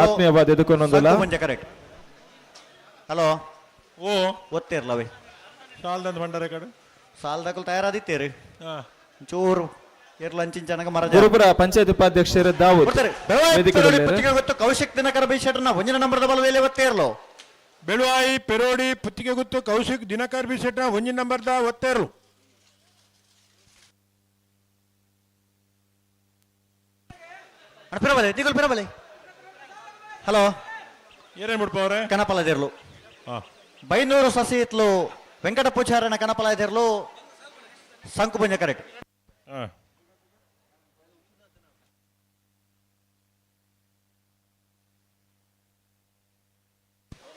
ಆತ್ಮೀಯವಾದ ಎದುಕೊಂಡೊಂದಲ್ಲ. ಹಲೋ ಓ ಒತ್ತೇರ್ಲವೇ ಸಾಲ್ದಂತ ಭಂಡಾರ ಕಡೆ ಸಾಲದಕ್ಕಲು ತಯಾರಾದಿತ್ತೇರಿ ಚೂರು ಏರ್ಲಂಚಿಂಚನಗ ಮರ ಗುರುಪುರ ಪಂಚಾಯತ್ ಉಪಾಧ್ಯಕ್ಷರು ದಾವೂದ್ ವೇದಿಕೆ ಗೊತ್ತು ಕೌಶಿಕ್ ದಿನಕರ ಬೀಸೆಟ್ನ ಒಂಜಿನ ನಂಬರ್ದ ಬಲ ವೇಲೆ ಒತ್ತೇರ್ಲು ಬೆಳುವಾಯಿ ಪೆರೋಡಿ ಪುತ್ತಿಗೆ ಗೊತ್ತು ಕೌಶಿಕ್ ದಿನಕರ್ ಬಿಸೆಟ್ನ ಒಂಜಿನ ನಂಬರ್ದ ಒತ್ತೇರು ಪಿರಬಲೆ ನಿಗುಲ್ ಪಿರಬಲೆ. ಹಲೋ ಏನೇನ್ ಮುಡ್ಪವ್ರೆ ಕನಪಲದಿರ್ಲು ಬೈನೂರು ಸಸಿ ಇತ್ಲು ವೆಂಕಟ ಪೂಜಾರನ ಕನಪಲದಿರ್ಲು ಸಂಕುಪುಂಜ ಕರೆಕ್ಟ್. ಹಾ.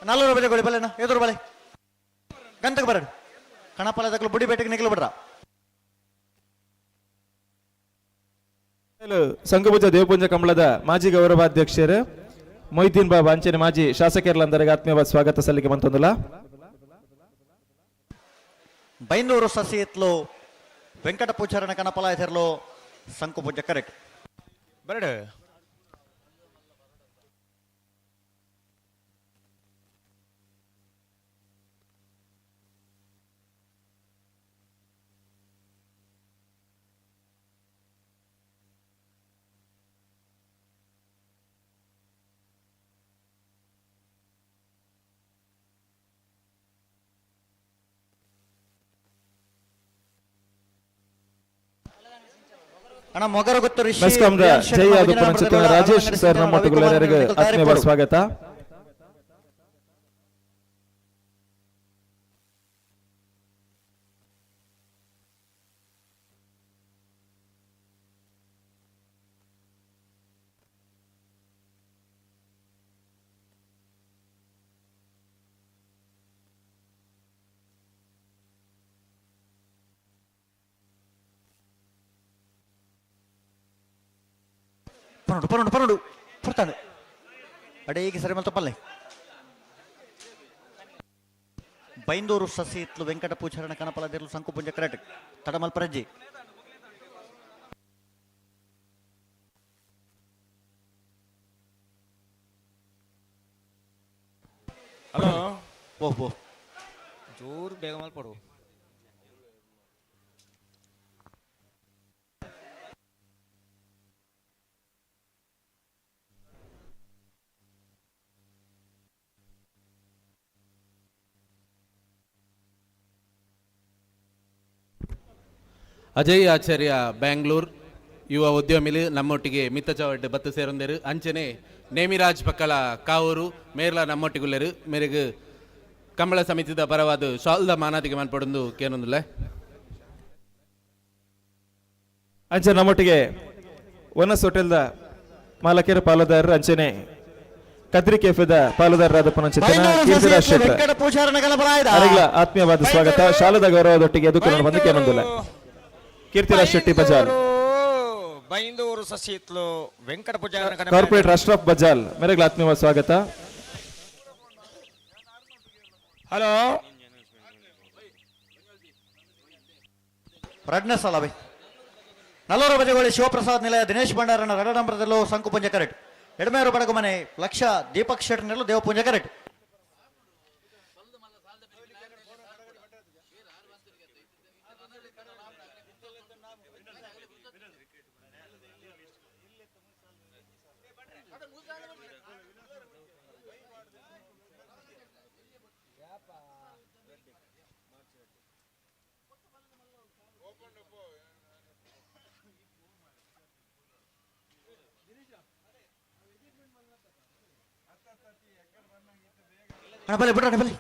ನಲ್ಲೂರು ಬಜೆಗೋಳಿ ಬಲ್ಲೆನ ಎದುರು ಬಲೆ ಗಂಟಕ್ಕೆ ಬರಡು ಕಣಪಾಲದಕ್ಕಲು ಬುಡಿ ಬೇಟೆಗೆ ನಿಖಲು ಬಿಡ್ರ. ಸಂಘಭುಜ ದೇವಪುಂಜ ಕಂಬಳದ ಮಾಜಿ ಗೌರವಾಧ್ಯಕ್ಷರು ಮೊಯ್ದೀನ್ ಬಾಬಾ ಅಂಚನೆ ಮಾಜಿ ಶಾಸಕರ್ಲಂದರಿಗೆ ಆತ್ಮೀಯವಾದ ಸ್ವಾಗತ ಸಲ್ಲಿಕೆ ಮಂತೊಂದುಲ. ಬೈಂದೂರು ಸಸಿ ಎತ್ಲು ವೆಂಕಟ ಪೂಜಾರನ ಕಣಪಾಲ ಹೆಸರ್ಲು ಸಂಕುಪುಂಜ ಕರೆಕ್ಟ್. ಬರಡು ಅಣ್ಣ ಮೊಗರ ಗೊತ್ತು ರಿಷಿ ಮೆಸ್ಕಾಂರ ಜೈ ಯಾದವ್ ಪಂಚಾಯತ್ ರಾಜೇಶ್ ಸರ್ ನಮ್ಮೊಟ್ಟಿಗೆಲ್ಲರಿಗೆ ಆತ್ಮೀಯವಾದ ಸ್ವಾಗತ. ಪನ್ನೊಂದು ಪನ್ನೊಂದು ಪನ್ನೊಂದು ಪಡ್ತಾನೆ ಅಡೇಗೆ ಸರಿ ಮಲ್ತ ಪಲ್ಲೆ. ಬೈಂದೂರು ಸಸಿ ಇತ್ಲು ವೆಂಕಟ ಪೂಜಾರನ ಕಣಪಾಲ ದೇರ್ಲು ಸಂಕುಪುಂಜ ಕರೆಕ್ಟ್. ತಡಮಲ್ ಪ್ರಜ್ಜಿ ಹಲೋ ಓಹ್ ಜೋರು ಬೇಗ ಮಲ್ಪಡು. ಅಜಯ್ ಆಚಾರ್ಯ ಬ್ಯಾಂಗ್ಳೂರ್ ಯುವ ಉದ್ಯಮಿಲು ನಮ್ಮೊಟ್ಟಿಗೆ ಮಿತ್ತ ಚವಡ್ ಬತ್ತು ಸೇರೊಂದೇರು ಅಂಚನೆ ನೇಮಿರಾಜ್ ಪಕ್ಕಳ ಕಾವೂರು ಮೇರ್ಲ ನಮ್ಮೊಟ್ಟಿಗುಲ್ಲೆರು ಮೇರೆಗೆ ಕಂಬಳ ಸಮಿತಿದ ಪರವಾದ ಶಾಲ್ದ ಮಾನಾದಿಗೆ ಮನ್ಪಡೊಂದು ಕೇನೊಂದುಲ್ಲ. ಅಂಚೆ ನಮ್ಮೊಟ್ಟಿಗೆ ವನಸ್ ಹೋಟೆಲ್ದ ಮಾಲಕರ ಪಾಲುದಾರರು ಅಂಚನೆ ಕದ್ರಿ ಕೆಫೆದ ಪಾಲುದಾರರಾದ ಕೀರ್ತಿರಾಜ್ ಶೆಟ್ಟ ವೆಂಕಟ ಪೂಜಾರನ ಕಣಪಾಲ ಅವರಿಗೆಲ್ಲ ಆತ್ಮೀಯವಾದ ಸ್ವಾಗತ. ಶಾಲದ ಗೌರವದೊಟ್ಟಿಗೆ ಎದುರು ಬಂದು ಕೇನೊಂದುಲ್ಲ. ಕೀರ್ತಿರಾಜ್ ಶೆಟ್ಟಿ ಬಜಾರ್ ಬೈಂದೂರು ಸಸಿ ಇತ್ಲು ವೆಂಕಟ ಪೂಜಾರನ ಕಾರ್ಪೊರೇಟ್ ರಾಷ್ಟ್ರ ಆಫ್ ಬಜಾಲ್ ಮೇರೆಗೆ ಆತ್ಮೀಯವಾದ ಸ್ವಾಗತ. ಹಲೋ ಪ್ರಜ್ಞೆ ಸಾಲವೇ ನಲ್ಲೂರು ಬಜೆಗೋಳಿ ಶಿವಪ್ರಸಾದ್ ನಿಲಯ ದಿನೇಶ್ ಭಂಡಾರನ ರಡನಂಬರದಲ್ಲೂ ಸಂಕುಪುಂಜ ಕರೆಕ್ಟ್. ಎಡಮೇರು ಬಡಗು ಮನೆ ಲಕ್ಷ ದೀಪಕ್ ಶೆಟ್ಟರ್ನಲ್ಲೂ ದೇವಪುಂಜ ಕರೆಕ್ಟ್. ಬಲೆ ಬಿಡ್ರ ಬಲೆ.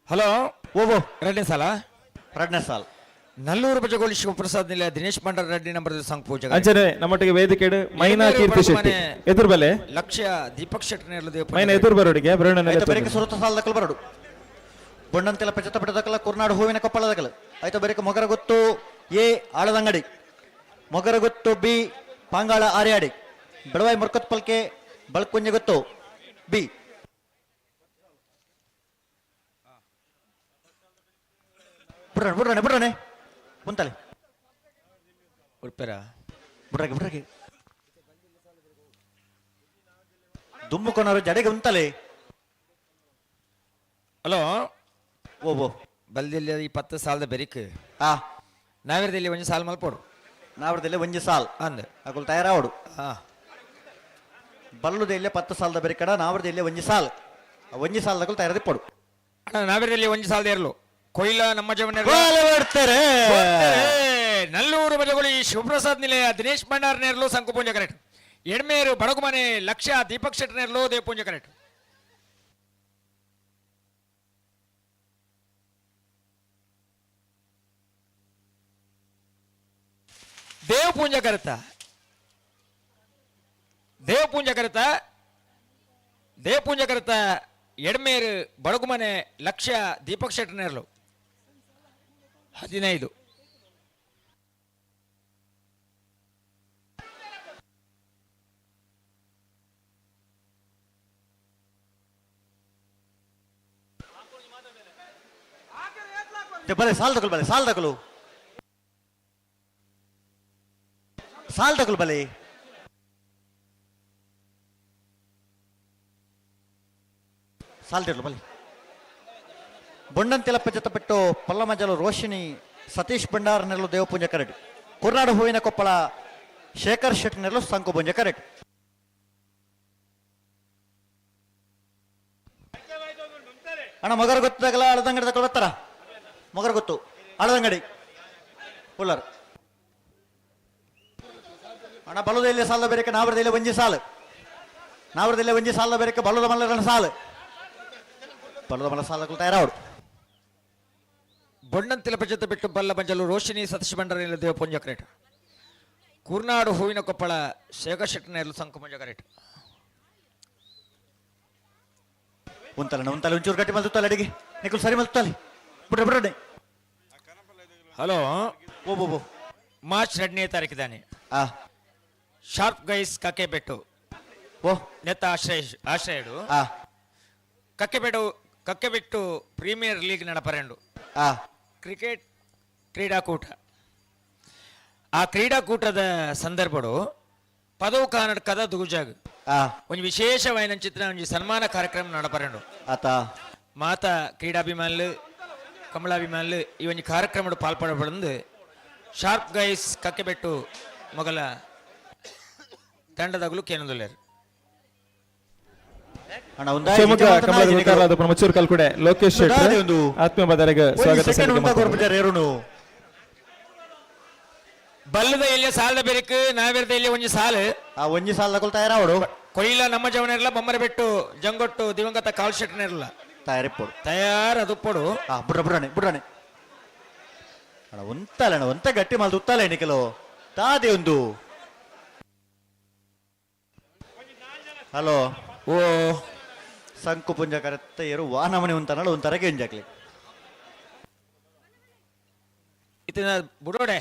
ಹಲೋ ಓವೋ ಎರಡನೇ ಸಲ ಪ್ರಜ್ಞೆ ಸಾಲ್ ನಲ್ಲೂರು ಬಜಗೋಳಿ ಶಿವಪ್ರಸಾದ್ ನಿಲಯ ದಿನೇಶ್ ಭಂಡಾರ ರೆಡ್ಡಿ ನಂಬರ್ ಸಂಘ ಪೂಜೆ ಅಂಚನೆ ನಮ್ಮೊಟ್ಟಿಗೆ ವೇದಿಕೆ ಮೈನಾ ಕೀರ್ತಿ ಶೆಟ್ಟಿ ಎದುರು ಬಲೆ ಲಕ್ಷ್ಯ ದೀಪಕ್ ಶೆಟ್ಟರ್ ಮೈನಾ ಎದುರು ಬರೋಡಿಗೆ ಬೇರೆ ಸುರತ ಸಾಲದಕ್ಕಲು ಬರಡು ಬೊಂಡಂತೆಲ್ಲ ಪೆಚ್ಚತ ಪೆಟ್ಟದಕ್ಕಲ್ಲ ಕುರ್ನಾಡು ಹೂವಿನ ಕೊಪ್ಪಳದಕ್ಕಲ್ಲ ಆಯ್ತು ಬೇರೆ ಮೊಗರ ಗೊತ್ತು ಎ ಆಳದಂಗಡಿ ಮೊಗರ ಗೊತ್ತು ಬಿ ಪಾಂಗಾಳ ಆರ್ಯಾಡಿ ಬೆಳವಾಯಿ ಮುರ್ಕತ್ ಪಲ್ಕೆ ಬಳಕುಂಜೆ ಗೊತ್ತು ಬಿ ಬಿಡ್ರನೆ ಕುಂತಲೆ ಉಡ್ಪೇರ ಬಿಡ್ರಾಗೆ ದುಮ್ಮುಕೊನರು ಜಡೆಗೆ ಉಂತಲೆ. ಹಲೋ ಓ ಬಲ್ದಿಲ್ಲ 20 ಸಾಲದ ಬೆರಿಕ್ ಆ ನಾವಿರದಲ್ಲಿ ಒಂದು ಸಾಲ ಮಲ್ಪೋಡು ನಾವ್ರದಲ್ಲಿ ಒಂಜಿ ಸಾಲ್ ಅಂದ್ ಅಕುಲ್ ತಯಾರಾವಡು ಹಾ ಬಲ್ಲುದ ಇಲ್ಲೇ 10 ಸಾಲದ ಬೆರಿಕಡ ನಾವ್ರದ ಇಲ್ಲೇ ಒಂಜಿ ಸಾಲ್ ಒಂಜಿ ಸಾಲದಕ್ಕೂ ತಯಾರದಿ ಪಡು ಅಣ್ಣ ನಾವಿರದಲ್ಲಿ ಒಂದು ಸಾಲದ ಇರಲು ಕೊಯ್ಲ ನಮ್ಮ ಜವನ ಬಿಡ್ತಾರೆ. ನಲ್ಲೂರು ಬಜಗೋಳಿ ಶಿವಪ್ರಸಾದ್ ನಿಲಯ ದಿನೇಶ್ ಭಂಡಾರ ನೇರ್ಲು ಸಂಕುಪುಂಜ ಕರೆಕ್ಟ್. ಎಡ್ಮೇರು ಬಡಗುಮನೆ ಲಕ್ಷ ದೀಪಕ್ ಶೆಟ್ಟರ್ ನೇರ್ಲು ದೇವಪುಂಜ ಕರೆಕ್ಟ್. ದೇವಪೂಂಜ ಕರೆತ ಎಡಮೇರು ಬಡಗುಮನೆ ಲಕ್ಷ ದೀಪಕ್ ಶೆಟ್ಟಿ ನೆರಳು 15. ಬಲೆ ಸಾಲ್ ತಗೊಳ್ ಬಲೆ ಸಾಲ್ ತಗೊಳು ಬಲೆ ಸಾಲ್ ತಿರ್ಲು ಬಲೆ ಬೊಂಡಂತೆಲಪ್ಪ ಜೊತೆಪೆಟ್ಟು ಪಲ್ಲಮಜಲು ರೋಶಿನಿ ಸತೀಶ್ ಭಂಡಾರ ನೆರಳು ದೇವಪುಂಜ ಕರೆಕ್ಟ್. ಕುರ್ನಾಡು ಹೂವಿನ ಕೊಪ್ಪಳ ಶೇಖರ್ ಶೆಟ್ಟಿ ನೆರಳು ಸಂಕುಪುಂಜ ಕರೆಕ್ಟ್. ಅಣ್ಣ ಮೊಗರು ಗೊತ್ತಾಗಲ್ಲ ಹಳದಂಗಡಿ ತಗೊಳ್ ಬರ್ತಾರ ಮೊಗರು ಗೊತ್ತು ಹಳದಂಗಡಿ ಉಳ್ಳರ್ ಅಣ್ಣ ಬಲುದಲ್ಲಿ ಸಾಲ ಬೇರೆ ನಾವರದಲ್ಲಿ ಒಂಜಿ ಸಾಲು ನಾವರದಲ್ಲಿ ಒಂಜಿ ಸಾಲ ಬೇರೆ ಬಲುದ ಮಲ್ಲ ಸಾಲು ಬಲುದ ಮಲ್ಲ ಸಾಲ ತಯಾರಾವಡು ಬೊಣ್ಣಂತಿಲ ಪಂಚತ ಬಿಟ್ಟು ಬಲ್ಲ ಬಂಜಲು ರೋಶಿನಿ ಸತೀಶ್ ಭಂಡಾರ ದೇವಪುಂಜ ಕರೆಕ್ಟ್. ಕುರ್ನಾಡು ಹೂವಿನ ಕೊಪ್ಪಳ ಶೇಖರ್ ಶೆಟ್ಟಿ ನೆರಳು ಸಂಕುಪುಂಜ ಕರೆಕ್ಟ್. ಉಂತಲೆ ಒಂಚೂರು ಗಟ್ಟಿ ಮಲ್ತುತ್ತಲ್ಲ ಅಡಿಗೆ ನಿಕುಲ್ ಸರಿ ಮಲ್ತುತ್ತಲೆ ಬಿಡ್ರೆ ಬಿಡ್ರೆ. ಹಲೋ ಓ ಮಾರ್ಚ್ 2ನೇ ತಾರೀಕಿದ್ದಾನೆ. ಶಾರ್ಪ್ ಗೈಸ್ ಕಕ್ಕೆಬೆಟ್ಟು ಓ ನೆತ್ತ ಆಶ್ರಯಡು ಕಕ್ಕೆಬೆಟ್ಟು ಪ್ರೀಮಿಯರ್ ಲೀಗ್ ನಡಪರೆಂಡು ಕ್ರಿಕೆಟ್ ಕ್ರೀಡಾಕೂಟ. ಆ ಕ್ರೀಡಾಕೂಟದ ಸಂದರ್ಭಡು ಪದವು ಕನ್ನಡಕದ ದುಗುಜಾಗ ಒಂದು ವಿಶೇಷವಾದ ಚಿತ್ರ ಒಂದು ಸನ್ಮಾನ ಕಾರ್ಯಕ್ರಮ ನಡಪರೆಂಡು ಆತ ಮಾತ ಕ್ರೀಡಾಭಿಮಾನುలు ಕಮಲಾಭಿಮಾನುలు ಈ ಒಂದು ಕಾರ್ಯಕ್ರಮ ಪಾಲ್ಪಡಬಂದು ಶಾರ್ಪ್ ಗೈಸ್ ಕಕ್ಕೆಬೆಟ್ಟು ಮೊಗಲ ತಂಡದಾಗಲು ಕೇನದಲ್ಲೇರು ಶಿವಮೊಗ್ಗ ಕಮಲದ ವಿಕಾರವಾದ ಪ್ರಮಚೂರು ಕಲ್ಕುಡೆ ಲೋಕೇಶ್ ಶೆಟ್ಟಿ ಆತ್ಮೀಯ ಬದರಿಗೆ ಸ್ವಾಗತ ಬಲ್ಲದ ಇಲ್ಲಿ ಸಾಲದ ಬೆರಕು ನಾವಿರದ ಇಲ್ಲಿ ಒಂಜಿ ಸಾಲು ಆ ಒಂಜಿ ಸಾಲ ತಗೊಳ್ತಾ ತಯಾರಾವಡು ಕೊಯ್ಲ ನಮ್ಮ ಜವನೆರ್ಲ ಬೊಮ್ಮರ ಬೆಟ್ಟು ಜಂಗೊಟ್ಟು ದಿವಂಗತ ಕಾಲ್ ಶೆಟ್ಟಿನೆರ್ಲ ತಯಾರಿಪ್ಪೋಡು ಅದು ಪೊಡು ಬಿಡ್ರಾಣೆ ಅಣ್ಣ ಒಂತಲೆ ಅಣ್ಣ ಒಂತ ಗಟ್ಟಿ ಮಾಲ್ದು ಉತ್ತಲೆ ನಿಖಲು ತಾದೆ ಒಂದು ಹಲೋ ಓ ಸಂಕು ಪುಂಜ ಕರೆತ್ತ ಏರು ವಾನಮನೆ ಉಂತನಲ್ಲ ಒಂತರಗೆ ಎಂಜಾಕ್ಲಿ ಇತ್ತಿನ ಬುಡೋಡೆ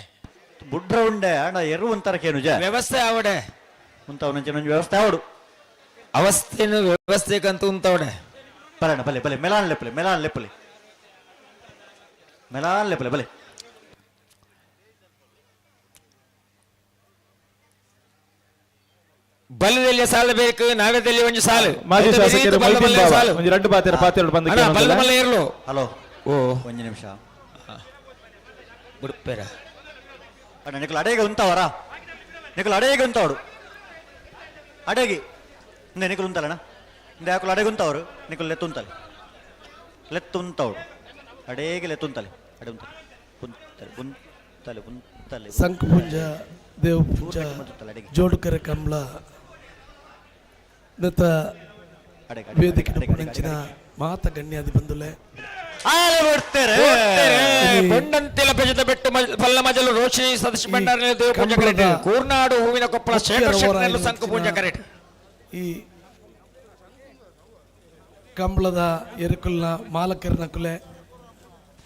ಬುಡ್ರ ಉಂಡೆ ಅಣ್ಣ ಎರು ಒಂತರಕ್ಕೆ ನುಜ ವ್ಯವಸ್ಥೆ ಆವಡೆ ಉಂತವನಂಚೆ ವ್ಯವಸ್ಥೆ ಆವಡು ಅವಸ್ಥೆನು ವ್ಯವಸ್ಥೆಗಂತೂ ಉಂತವಡೆ ಬಲಣ್ಣ ಬಲೆ ಮೆಲಾನ್ ಲೆಪ್ಪಲೆ ಬಲೆ ಬಲ್ಲದಲ್ಲಿ ಸಾಲ ಬೇಕು ನಾವ್ಯದಲ್ಲಿ ಒಂದು ಸಾಲು ಮಾಜಿ ಶಾಸಕರು ಒಂದು ಎರಡು ಪಾತ್ರೆಗಳು ಬಂದು ಬಲ್ಲ ಇರ್ಲು ಹಲೋ ಓ ಒಂದು ನಿಮಿಷ ಬಿಡುತ್ತೇರ ಅಣ್ಣ ನಿಖಲ್ ಅಡೇಗೆ ಉಂತವರಾ ನಿಖಲ್ ಅಡೇಗೆ ಉಂತವಡು ಅಡೇಗಿ ಇಂದ ನಿಖಲ್ ಉಂತಲ್ಲಣ್ಣ ಇಂದ ಯಾಕಲು ಅಡೇಗೆ ಉಂತವರು ನಿಖಲ್ ಲೆತ್ತುಂತವಡು ಅಡೇಗೆ ಲೆತ್ತುಂತಲೆ ಅಡೆ ಉಂತಲೆ ಸಂಕುಪುಂಜ ದೇವಪುಂಜ ಜೋಡುಕರ ಕಮಲ ನೆತ್ತ ವೇದಿಕೆ ಪುಣಂಚಿನ ಮಾತ ಗಣ್ಯಾದಿ ಬಂಧುಲೆ ಬೊಂಡಂತಿಲ ಪೆಜದ ಬೆಟ್ಟು ಪಲ್ಲ ಮಜಲು ರೋಶಿನಿ ಸತೀಶ್ ಭಂಡಾರ ದೇವಪುಂಜ ಕರೆಕ್ಟ್. ಕೂರ್ನಾಡು ಹೂವಿನ ಕೊಪ್ಪಳ ಶೇಖರ್ ಶೆಟ್ಟಿ ಸಂಕುಪುಂಜ ಕರೆಕ್ಟ್. ಈ ಕಂಬಳದ ಎರುಕುಲ್ನ ಮಾಲಕರನ ಕುಲೆ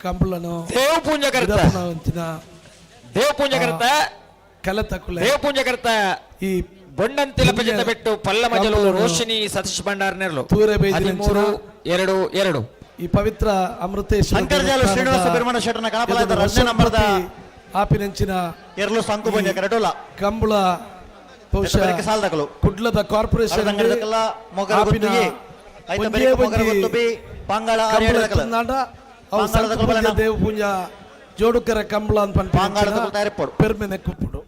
ಕಂಬಳನು ದೇವಪುಂಜ ಕರೆಕ್ಟ್. ದೇವಪುಂಜ ಕರೆಕ್ಟ್. ಕಲತ ಕುಲೆ ದೇವಪುಂಜ ಕರೆಕ್ಟ್. ಈ ಬೊಂಡಂತಿಲ ಪೆಜದ ಬೆಟ್ಟು ಪಲ್ಲ ಮಜಲು ರೋಶಿನಿ ಸತೀಶ್ ಭಂಡಾರ ನೆರಳು 13/2/2 ಈ ಪವಿತ್ರ ಅಮೃತೇಶ್ವರ ಶ್ರೀನಿವಾಸ ಪೆರುಮಣ ಶೆಟ್ಟನ ಕಳಪಲಾದ ರಚನೆ ನಂಬರ್ದ ಆಪಿನಂಚಿನ ಎರಲು ಸಂಕುಪುಂಜ ಕರೆಟುಲ ಕಂಬಳ ಬಹುಶಃ ಸಾಲ್ದಕಲು ಕುಡ್ಲದ ಕಾರ್ಪೊರೇಷನ್ ದೇವಪುಂಜ ಜೋಡುಕರ ಕಂಬಳ ಅಂತ ಪೆರ್ಮೆ ನೆಕ್ಕುಪ್ಪುಡು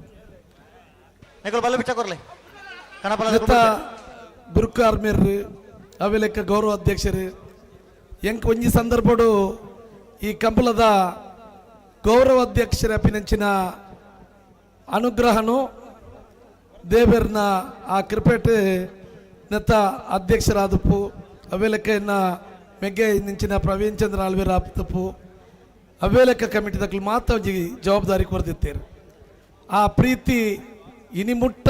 ಬುರುಕಾರ್ಮೇರ್ ಅವೆಲೆಕ್ಕ ಗೌರವ ಅಧ್ಯಕ್ಷರು ಎಂಕ್ ಒಂಜಿ ಸಂದರ್ಭಡು ಈ ಕಂಬಳದ ಗೌರವ ಅಧ್ಯಕ್ಷರ ಪಿನಂಚಿನ ಅನುಗ್ರಹನು ದೇವರ್ನ ಆ ಕ್ರಿಕೆಟ್ ನೆತ್ತ ಅಧ್ಯಕ್ಷರಾದಪ್ಪು ಅವೇಲೆಕ್ಕ ಇನ್ನ ಮೆಗ್ಗೆ ನಿಂಚಿನ ಪ್ರವೀಣ್ ಚಂದ್ರ ಆಳ್ವೇರ್ ಆಪ್ತಪ್ಪು ಅವೇಲೆಕ್ಕ ಕಮಿಟಿ ದಕ್ಕಲು ಮಾತ್ರ ಒಂಜಿ ಜವಾಬ್ದಾರಿ ಕೊರ್ದಿತ್ತೇರು ಆ ಪ್ರೀತಿ ಇನಿಮುಟ್ಟ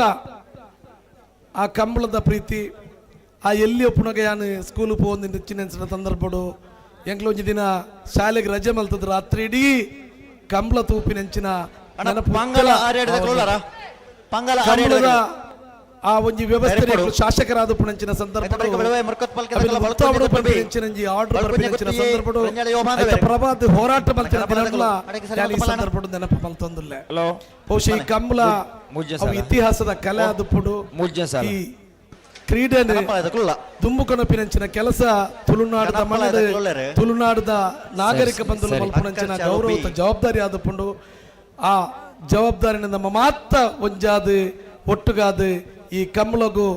ಆ ಕಂಬಳದ ಪ್ರೀತಿ ಆ ಎಲ್ಲಿ ಒಪ್ಪುನಗ ಯಾನು ಸ್ಕೂಲ್ ಹೋಗಿ ನೆಚ್ಚಿನ ಸಂದರ್ಭಡು ಎಂಕ್ಲು ಒಂಜಿ ದಿನ ಶಾಲೆಗೆ ರಜೆ ಮಲ್ತದ ರಾತ್ರಿ ಇಡೀ ಕಂಬಳ ತೂಪಿನೆಂಚಿನ ಕಂಬಳದ ಆ ಒಂಜಿ ವ್ಯವಸ್ಥೆ ಶಾಸಕರಾದ ಪುಣಂಚಿನ ಸಂದರ್ಭ ಪ್ರಭಾತ್ ಹೋರಾಟ ಸಂದರ್ಭ ನೆನಪು ಮಲ್ತೊಂದಿಲ್ಲ ಬಹುಶಃ ಈ ಕಂಬಳ ಇತಿಹಾಸದ ಕಲೆ ಆದುಪುಡು ಈ ಕ್ರೀಡೆ ದುಂಬುಕೊನಪಿನಂಚಿನ ಕೆಲಸ ತುಳುನಾಡದ ಮನದ ತುಳುನಾಡದ ನಾಗರಿಕ ಬಂಧುಲು ಮಲ್ಪುನಂಚಿನ ಗೌರವದ ಜವಾಬ್ದಾರಿ ಆದುಪುಂಡು ಆ ಜವಾಬ್ದಾರಿನ ನಮ್ಮ ಮಾತ ಒಂಜಾದು ಒಟ್ಟುಗಾದು ಈ ಕಂಬಳಗು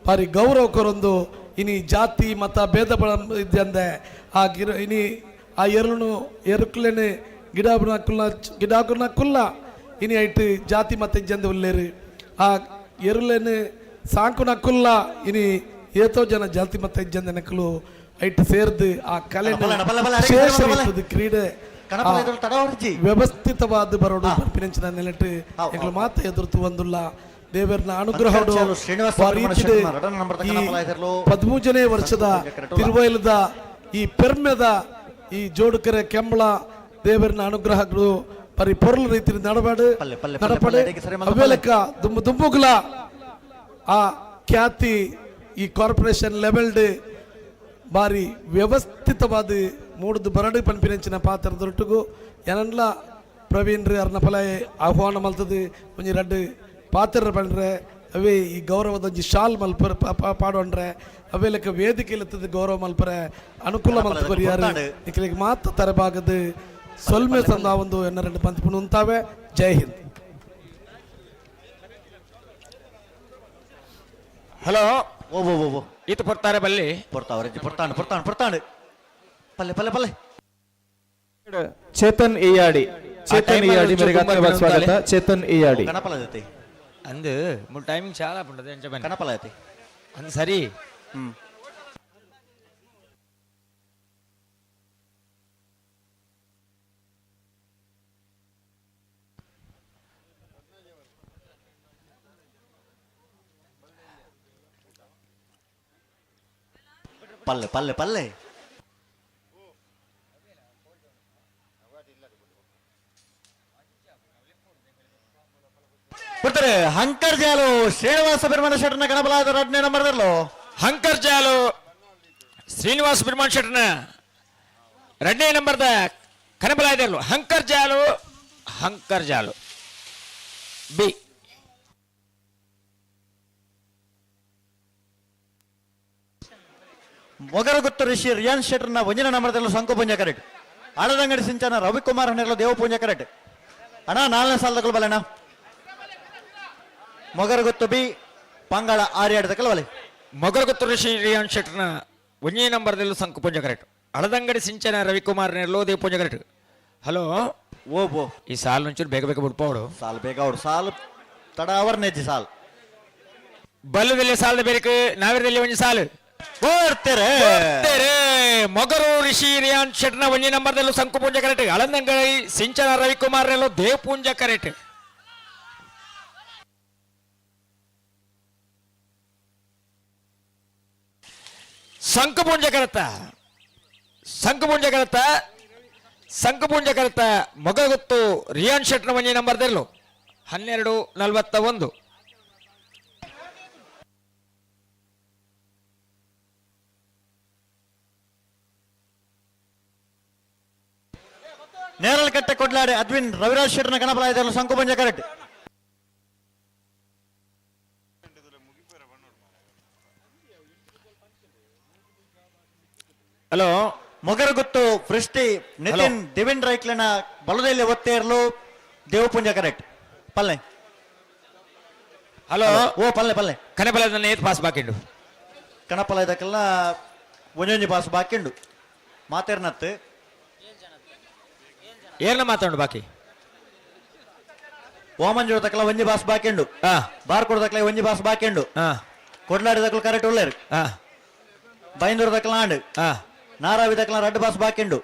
ಬಾರಿ ಗೌರವ ಕೊರೊಂದು ಇನಿ ಜಾತಿ ಮತ ಭೇದ ಇದ್ದಂದೆ ಆ ಇನಿ ಆ ಎರುಕ್ಲೇನೆ ಗಿಡಾಕುನ ಕುಲ್ಲ ಇನಿ ಐಟ್ ಜಾತಿ ಮತ ಇಜ್ಜಂದೆ ಉಲ್ಲೇರು ಆ ಎರುಲೇನು ಸಾಂಕುನ ಕುಲ್ಲ ಇನಿ ಏತೋ ಜನ ಜಾತಿ ಮತ ಇಜ್ಜಂದೆ ನಕಲು ಐಟ್ ಸೇರ್ದು ಆ ಕಲೆ ಕ್ರೀಡೆ ವ್ಯವಸ್ಥಿತವಾದ ಬರೋಡು ಪಿನಂಚಿನ ನೆಲೆಟ್ಟು ಎಂಗ್ಲು ಮಾತ ಎದುರ್ತು ಒಂದುಲ್ಲ ದೇವರನ ಅನುಗ್ರಹ 13ನೇ ವರ್ಷದ ತಿರುವೈಲದ ಈ ಪೆರ್ಮೆದ ಈ ಜೋಡುಕರೆ ಕೆಂಬಳ ದೇವರನ ಅನುಗ್ರಹಗಳು ಪರಿಪೂರ್ಣ ರೀತಿ ನಡಪಾಡು ಅವೇಲಕ ದುಂಬುಗುಲ ಆ ಖ್ಯಾತಿ ಈ ಕಾರ್ಪೊರೇಷನ್ ಲೆವೆಲ್ಡ್ ಬಾರಿ ವ್ಯವಸ್ಥಿತವಾದ ಮೂಡುದು ಬರಡು ಪನ್ಪಿನಂಚಿನ ಪಾತ್ರ ದೊರಟುಗು ಏನನ್ಲ ಪ್ರವೀಣ್ ರೀ ಅರ್ನಪಲ ಆಹ್ವಾನ ಮಲ್ತದು ಒಂಜಿ ರಡ್ಡು ಪಾತ್ರ ಪಂಡ್ರೆ ಅವೇ ಈ ಗೌರವದ ಒಂಜಿ ಶಾಲ್ ಮಲ್ಪರ ಪಾಡೋಣ್ರೆ ಅವೇ ಲೆಕ್ಕ ವೇದಿಕೆ ಗೌರವ ಮಲ್ಪರೆ ಅನುಕೂಲ ಮಲ್ತ ಬರಿಯಾರು ನಿಖಲಿಗೆ ಮಾತ್ರ ತರಬಾಗದು ಸೊಲ್ಮೆ ಸಂದ ಒಂದು ಎನ್ನ ಪಂಚಪುಣ ಉಂತಾವೆ. ಜೈ ಹಿಂದ್. ಹಲೋ ಓ ಓ ಓ ಈತ ಬರ್ತಾರೆ ಬಲ್ಲಿ ಪೊರ್ತಾಂಡು ಪಲ್ಲೆ ಚೇತನ್ ಇಯಾಡಿ ಮೇರೆಗೆ ಆತ್ಮೀಯವಾದ ಸ್ವಾಗತ. ಚೇತನ್ ಇಯಾಡಿ ಕಣಪಲ ಜೊತೆ ಅಂದು ಮುಲ್ ಟೈಮಿಂಗ್ ಚಾಲ ಪುಂಡದು ಎಂಚ ಬನ್ನಿ ಕಣಪಲ ಜೊತೆ ಅಂದು ಸರಿ ಪಲ್ಲೆ ಬಿಡ್ತಾರೆ. ಹಂಕರ್ ಜಾಲು ಶ್ರೀನಿವಾಸ ಬಿರ್ಮಣ ಶೆಟ್ಟರ್ನ ಗಣಬಲಾದ 2ನೇ ನಂಬರ್ದಲ್ಲೋ ಹಂಕರ್ ಜಾಲು ಶ್ರೀನಿವಾಸ ಬಿರ್ಮಾನ್ ಶೆಟ್ಟರ್ನ 2ನೇ ನಂಬರ್ದ ಕನಬಲಾಯ್ದರ್ಲು ಹಂಕರ್ ಜಾಲು ಬಿ ಮೊಗರಗುತ್ತು ಋಷಿ ರಿಯಾನ್ ಶೆಟ್ಟರ್ನ 1ನೇ ನಂಬರ್ದಲ್ಲೂ ಸಂಕು ಪುಂಜ ಕರೆಕ್ಟ್. ಆಳದಂಗಡಿ ಸಿಂಚನ ರವಿಕುಮಾರ್ ಹಣ್ಣೆಲ್ಲ ದೇವ ಪುಂಜ ಕರೆಕ್ಟ್ ಅಣ್ಣ. 4ನೇ ಸಾಲದಕ್ಕಳು ಬಲ್ಲಣ್ಣ. ಮೊಗರಗುತ್ತು ಬಿ ಪಂಗಳ 6 ಆಡದಕ್ಕಲು ಬಲೆ. ಮೊಗರಗುತ್ತು ಋಷಿ ರಿಯಾನ್ ಶೆಟ್ಟರ್ನ 1ನೇ ನಂಬರ್ದಲ್ಲೂ ಸಂಕು ಪುಂಜ ಕರೆಕ್ಟ್. ಅಳದಂಗಡಿ ಸಿಂಚನ ರವಿಕುಮಾರ್ ನೆರಳು ದೇವ ಪುಂಜ ಕರೆಕ್ಟ್. ಹಲೋ ಓ ಈ ಸಾಲ್ ಒಂಚೂರು ಬೇಗ ಬಿಡ್ಪೋಡು. ಸಾಲ್ ಬೇಗ ಅವ್ರು ಸಾಲ್ ತಡ ಅವರ್ ನೆಜ್ಜಿ ಸಾಲ್ ಬಲ್ಲದಲ್ಲಿ ಸಾಲದ ಬೇರೆ ನಾವಿರದಲ್ಲಿ ಒಂದು ಸಾಲು ಮೊಗರು ಋಷಿ ರಿಯಾನ್ ಶೆಟ್ನ 1ನೇ ನಂಬರ್ದಲ್ಲೂ ಸಂಕು ಪೂಂಜ ಕರೆಕ್ಟ್. ಅಳದಂಗಡಿ ಸಿಂಚನ ರವಿಕುಮಾರ್ ನೆರಳು ದೇವ ಪೂಂಜ ಕರೆಕ್ಟ್. ಸಂಕು ಪೂಂಜ ಕರೆತ ಮೊಗಗುತ್ತು ರಿಯಾನ್ ಶೆಟ್ನ 1ನೇ ನಂಬರ್ದಲ್ಲೂ 12:41. ನೇರಳಕಟ್ಟೆ ಕೊಡ್ಲಾಡೆ ಅದ್ವಿನ್ ರವಿರಾಜ್ ಶೆಟ್ಟರ್ನ ಗಣಬಲಾಯದಲ್ಲೂ ಸಂಕು ಪುಂಜ ಕರೆಕ್ಟ್. ಹಲೋ ಮೊಗರಗುತ್ತು ವೃಷ್ಟಿ ನಿತಿನ್ ದಿವಿನ್ ರೈಕ್ಲನ ಬಲದಲ್ಲಿ ಒತ್ತೇರ್ಲು ದೇವಪುಂಜ ಕರೆಕ್ಟ್. ಪಲ್ಲೆ ಹಲೋ ಓ ಪಲ್ಲೆ ಕನಬಲದ ನೇತ್ ಪಾಸ್ ಬಾಕಿಂಡು ಕಣಪಲ ಇದಕ್ಕೆಲ್ಲ ಒಂಜೊಂಜಿ ಪಾಸ್ ಬಾಕಿಂಡು ಮಾತೇರ್ನತ್ತು ಏನ ಮಾತಾಡು ಬಾಕಿ ಓಮಂಜೂರು ತಕ್ಕಲ ಒಂಜಿ ಬಾಸ್ ಬಾಕಿಂಡು ಬಾರ್ಕೋಡ್ ತಕ್ಕಲ ಒಂಜಿ ಬಾಸ್ ಬಾಕಿಂಡು ಕೊಡ್ಲಾಡಿ ತಕ್ಕಲ ಕರೆಕ್ಟ್ ಉಳ್ಳೇರು ಬೈಂದೂರು ತಕ್ಕಲ ಆಂಡು ನಾರಾವಿ ತಕ್ಕಲ 2 ಬಾಸ್ ಬಾಕಿಂಡು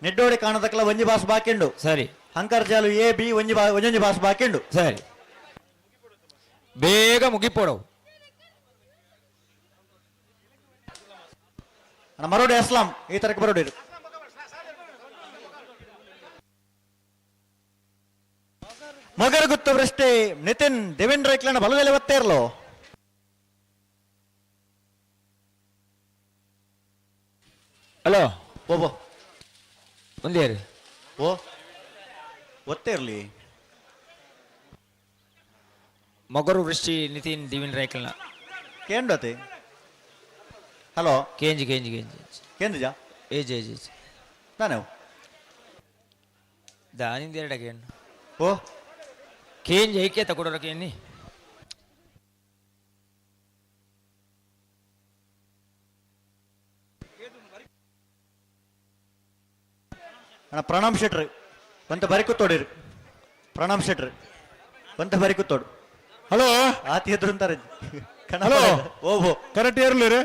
ನಿಡ್ಡೋಡಿ ಕಾಣ ತಕ್ಕಲ ಒಂಜಿ ಬಾಸ್ ಬಾಕಿಂಡು ಸರಿ ಅಂಕರ್ಜಾಲು ಎ ಬಿ ಒಂಜೊಂಜಿ ಬಾಸ್ ಬಾಕಿಂಡು ಸರಿ ಬೇಗ ಮುಗಿಪೋಡವು ಅಣ್ಣ ಮರೋಡಿ ಅಸ್ಲಾಂ ಈ ತರಕ್ಕೆ ಬರೋಡಿ ಮಗರ ಗುತ್ತು ವೃಷ್ಟಿ ನಿತಿನ್ ದೇವೇಂದ್ರ ಇಕ್ಲಣ್ಣ ಬಲದಲ್ಲಿ ಒತ್ತೇ ಇರ್ಲೋ ಹಲೋ ಓಬೋ ಒಂದೇ ಓ ಒತ್ತೇ ಇರ್ಲಿ ಮಗರು ವೃಷ್ಟಿ ನಿತಿನ್ ದಿವಿನ್ ರೈಕಲ್ನ ಕೇಂಡತಿ ಹಲೋ ಕೇಂಜಿ ಕೇಂದ್ರಜಾ ಏಜ್ ನಾನು ದಾನಿಂದ ಎರಡಗೇನು ಓ ಕೇಂಜ್ ಐಕ್ಯ ತಗೊಡೋರಕ್ಕೆ ಎನ್ನಿ ಅಣ್ಣ ಪ್ರಣಾಮ್ ಶೆಟ್ರಿ ಒಂತ ಬರಿ ಕೂತೋಡಿರಿ ಪ್ರಣಾಮ್ ಶೆಟ್ರಿ ಒಂತ ಬರಿ ಕೂತೋಡು ಹಲೋ ಆತಿ ಎದುರು ಅಂತಾರೆ ಹಲೋ ಓಹೋ ಕರೆಕ್ಟ್ ಇರ್ಲಿ ರೀ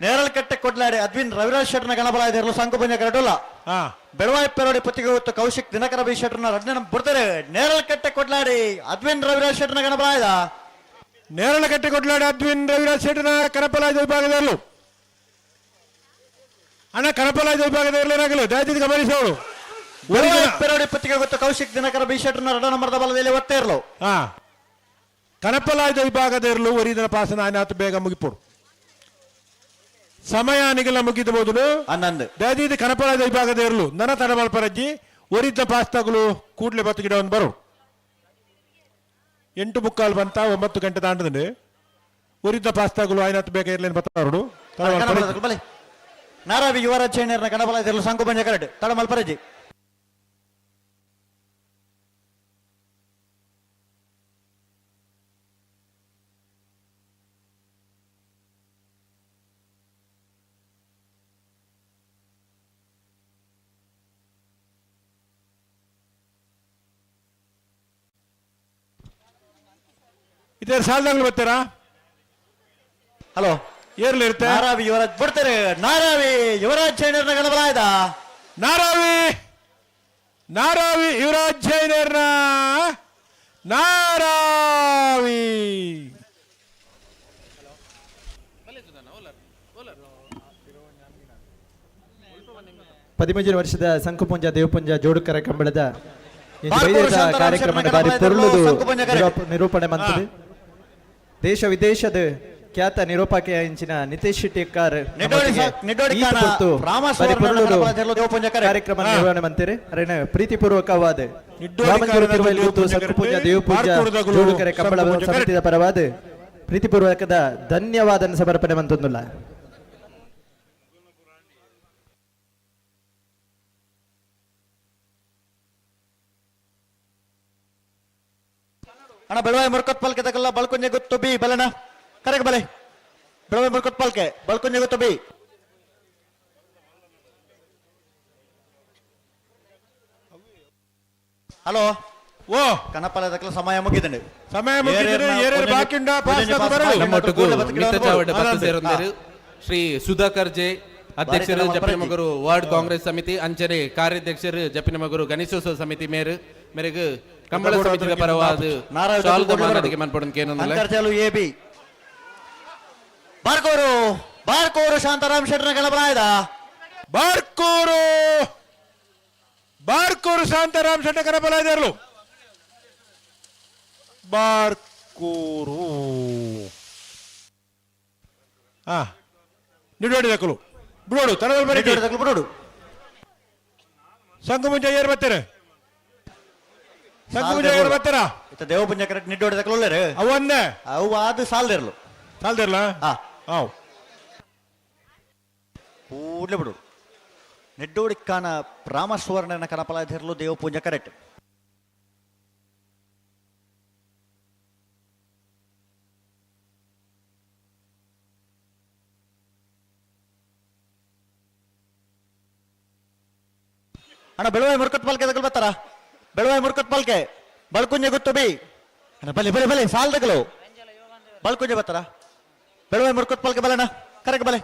ನೇರಲ್ ಕಟ್ಟೆ ಕೊಡ್ಲಾಡಿ ಅದ್ವಿನ್ ರವಿರಾಜ್ ಶೆಟ್ರನ ಗಣಬಲ ಇರಲು ಸಂಕು ಪಂಜ ಕರಟಲ್ಲ ಹಾ ಬೆಳವಾಯಿ ಪೆರೋಡಿ ಪುತ್ತಿಗೆ ಹೊತ್ತು ಕೌಶಿಕ್ ದಿನಕರ ಬಿ ಶೆಟ್ರನ ರಡ್ನ ಬಿಡ್ತಾರೆ ನೇರಲ್ ಕಟ್ಟೆ ಕೊಡ್ಲಾಡಿ ಅದ್ವಿನ್ ರವಿರಾಜ್ ಶೆಟ್ರನ ಗಣಬಲ ಇದ ನೇರಳ ಕಟ್ಟೆ ಕೊಡ್ಲಾಡಿ ಅದ್ವಿನ್ ರವಿರಾಜ್ ಶೆಟ್ಟನ ಕರಪಲಾಜ ವಿಭಾಗದಲ್ಲೂ ಅಣ್ಣ ಕರಪಲಾಜ ವಿಭಾಗದಲ್ಲಿ ಏನಾಗಲು ದಯచేసి ಗಮನಿಸೋರು ಪೆರೋಡಿ ಪುತ್ತಿಗೆ ಹೊತ್ತು ಕೌಶಿಕ್ ದಿನಕರ ಬಿ ಶೆಟ್ರನ ರಡ ನಂಬರ್ದ ಬಲದಲ್ಲಿ ಒತ್ತೇ ಇರಲು ಹಾ ಕನಪಲಾಜ ವಿಭಾಗದ ಇರಲು ಒರಿದನ ಪಾಸನ ಆಯ್ತು ಬೇಗ ಮುಗಿಪೋಡು ಸಮಯ ನಿಗಲ ಮುಗಿದ ಮೊದಲು ಹನ್ನೊಂದು ದಯచేసి ಕನಪಲಾಜ ವಿಭಾಗದ ಇರಲು ನನ್ನ ತಡಮಲ್ಪರಜ್ಜಿ ಒರಿದ ಪಾಸ್ತಾಗಲು ಕೂಡ್ಲೆ ಬತ್ತು ಗಿಡ ಒಂದು ಬರು 8:45 ಬಂತ 9 ಗಂಟೆ ದಾಂಡದಂಡೆ ಒರಿದ ಪಾಸ್ತಾಗಲು ಆಯ್ತು ಬೇಗ ಇರ್ಲೇನು ಬರ್ತಾರು ಬಲೆ ನಾರಾವಿ ಯುವರಾಜ್ ಚೈನರ್ನ ಗಣಬಲ ಇರಲು ಸಂಕು ಪಂಜ ಕರೆಕ್ಟ್ ತಡಮಲ್ಪರಜ್ಜಿ ಇದೇ ಸಾಲದಾಗ್ಲು ಬರ್ತೀರಾ ಹಲೋ ಏರ್ಲಿ ಇರುತ್ತೆ ನಾರಾವಿ ಯುವರಾಜ್ ಬಿಡ್ತಾರೆ ನಾರಾವಿ ಯುವರಾಜ್ ಚೈನರ್ನ ಗಣಬಲ ಇದ ನಾರಾವಿ ಯುವರಾಜ್ ಜೈನರ್ನ ನಾರಾವಿ ಪದಿಮೂಜನ ವರ್ಷದ ಸಂಕುಪುಂಜ ದೇವಪುಂಜ ಜೋಡುಕರ ಕಂಬಳದ ಕಾರ್ಯಕ್ರಮ ಬಾರಿ ಪೊರ್ಲುದು ನಿರೂಪಣೆ ಮಂತದೆ ದೇಶ ವಿದೇಶದ ಖ್ಯಾತ ನಿರೂಪಕ ಇಂಚಿನ ನಿತೇಶ್ ಶೆಟ್ಟಿಕಾರ್ ಕಾರ್ಯಕ್ರಮ ನಿರ್ವಹಣೆ ಮಂತಿರಿ ಅರೇನ ಪ್ರೀತಿಪೂರ್ವಕವಾದ ಸಂಕುಪುಂಜ ದೇವಪುಂಜ ಜೋಡುಕರೆ ಕಂಬಳ ಸಮಿತಿಯ ಪರವಾದ ಪ್ರೀತಿಪೂರ್ವಕದ ಧನ್ಯವಾದ ಸಮರ್ಪಣೆ ಮಂತೊಂದುಲ್ಲ ಅಣ್ಣ ಬೆಳವಾಯಿ ಮುರ್ಕೊತ್ ಪಾಲ್ಕೆ ತಗಲ್ಲ ಬಳ್ಕೊಂಜೆ ಗೊತ್ತು ಬಿ ಬಲನ ಕರೆಗೆ ಬಲೆ ಬೆಳವಾಯಿ ಮುರ್ಕೊತ್ ಪಾಲ್ಕೆ ಬಳ್ಕೊಂಜೆ ಗೊತ್ತು ಬಿ ಹಲೋ ಓ ಕನಪಾಲ ತಕ್ಕಲ ಸಮಯ ಮುಗಿದಂಡೆ ಸಮಯ ಮುಗಿದ್ರೆ ಏರೇರು ಬಾಕಿಂಡ ಪಾಸ್ತಾಗ ಬರಲು ನಮ್ಮೊಟ್ಟಿಗೂ ಮಿತ್ತ ಚಾವಡೆ ಬತ್ತು ಸೇರೊಂದಿರು ಶ್ರೀ ಸುಧಾಕರ್ ಜೆ ಅಧ್ಯಕ್ಷರು ಜಪ್ಪಿನಮಗರು ವಾರ್ಡ್ ಕಾಂಗ್ರೆಸ್ ಸಮಿತಿ ಅಂಚನೆ ಕಾರ್ಯಾಧ್ಯಕ್ಷರು ಜಪ್ಪಿನಮಗರು ಗಣೇಶೋತ್ಸವ ಸಮಿತಿ ಮೇರೆಗೆ ಕಂಬಳ ಸಮಿತಿಯ ಪರವಾದ ಶಾಲದಕ್ಕೆ ಅಂತರ್ಜಾಲು ಎ ಬಿ ಬಾರ್ಕೋರು ಶಾಂತಾರಾಮ್ ಶೆಟ್ರನ ಗಣಬಲ ಇದ ಬಾರ್ಕೋರು ಶಾಂತಾರಾಮ್ ಶೆಟ್ಟ ಗಣಬಲ ಇದಾರಲು ಬಾರ್ಕೋರು ಹಾ ನಿಡೋಡಿ ದಕ್ಕಲು ಬಿಡೋಡು ತಡದಲ್ಲಿ ಬರೀ ಬಿಡೋಡು ಸಂಘ ಮುಂಚೆ ಏರ್ ಬರ್ತಾರೆ ಸಂಘ ಮುಂಚೆ ಏರ್ ಬರ್ತಾರ ದೇವ ಪುಂಜ ಕರೆಕ್ಟ್ ನಿಡ್ಡೋಡಿ ತಗೊಳ್ಳೇರೆ ಅವನ್ನೇ ಅವು ಅದು ಸಾಲ್ದಿರ್ಲು ಸಾಲ್ದಿರ್ಲ ಹಾವ್ ಕೂಡ್ಲೆ ಬಿಡು ನೆಡ್ಡೋಡಿ ಕಾನ ರಾಮಸ್ವರ್ಣನ ಕನಪಲ ಇರ್ಲು ದೇವ ಪೂಜೆ ಕರೆಕ್ಟ್ ಅಣ್ಣ ಬೆಳವಾಯಿ ಮುರ್ಕತ್ ಪಾಲ್ಕೆ ತಗೊಳ್ ಬರ್ತಾರ ಬೆಳವಾಯಿ ಮುರ್ಕತ್ ಪಾಲ್ಕೆ ಬಳ್ಕುಂಜೆ ಗೊತ್ತು ಬಿ ಅಣ್ಣ ಬಲೆ ಸಾಲ್ದಗಳು ಬಳ್ಕುಂಜೆ ಬರ್ತಾರ ಬೆಳವಾಯಿ ಮುರ್ಕತ್ ಪಾಲ್ಕೆ ಬಲಣ್ಣ ಕರೆಕ್ಟ್ ಬಲೆ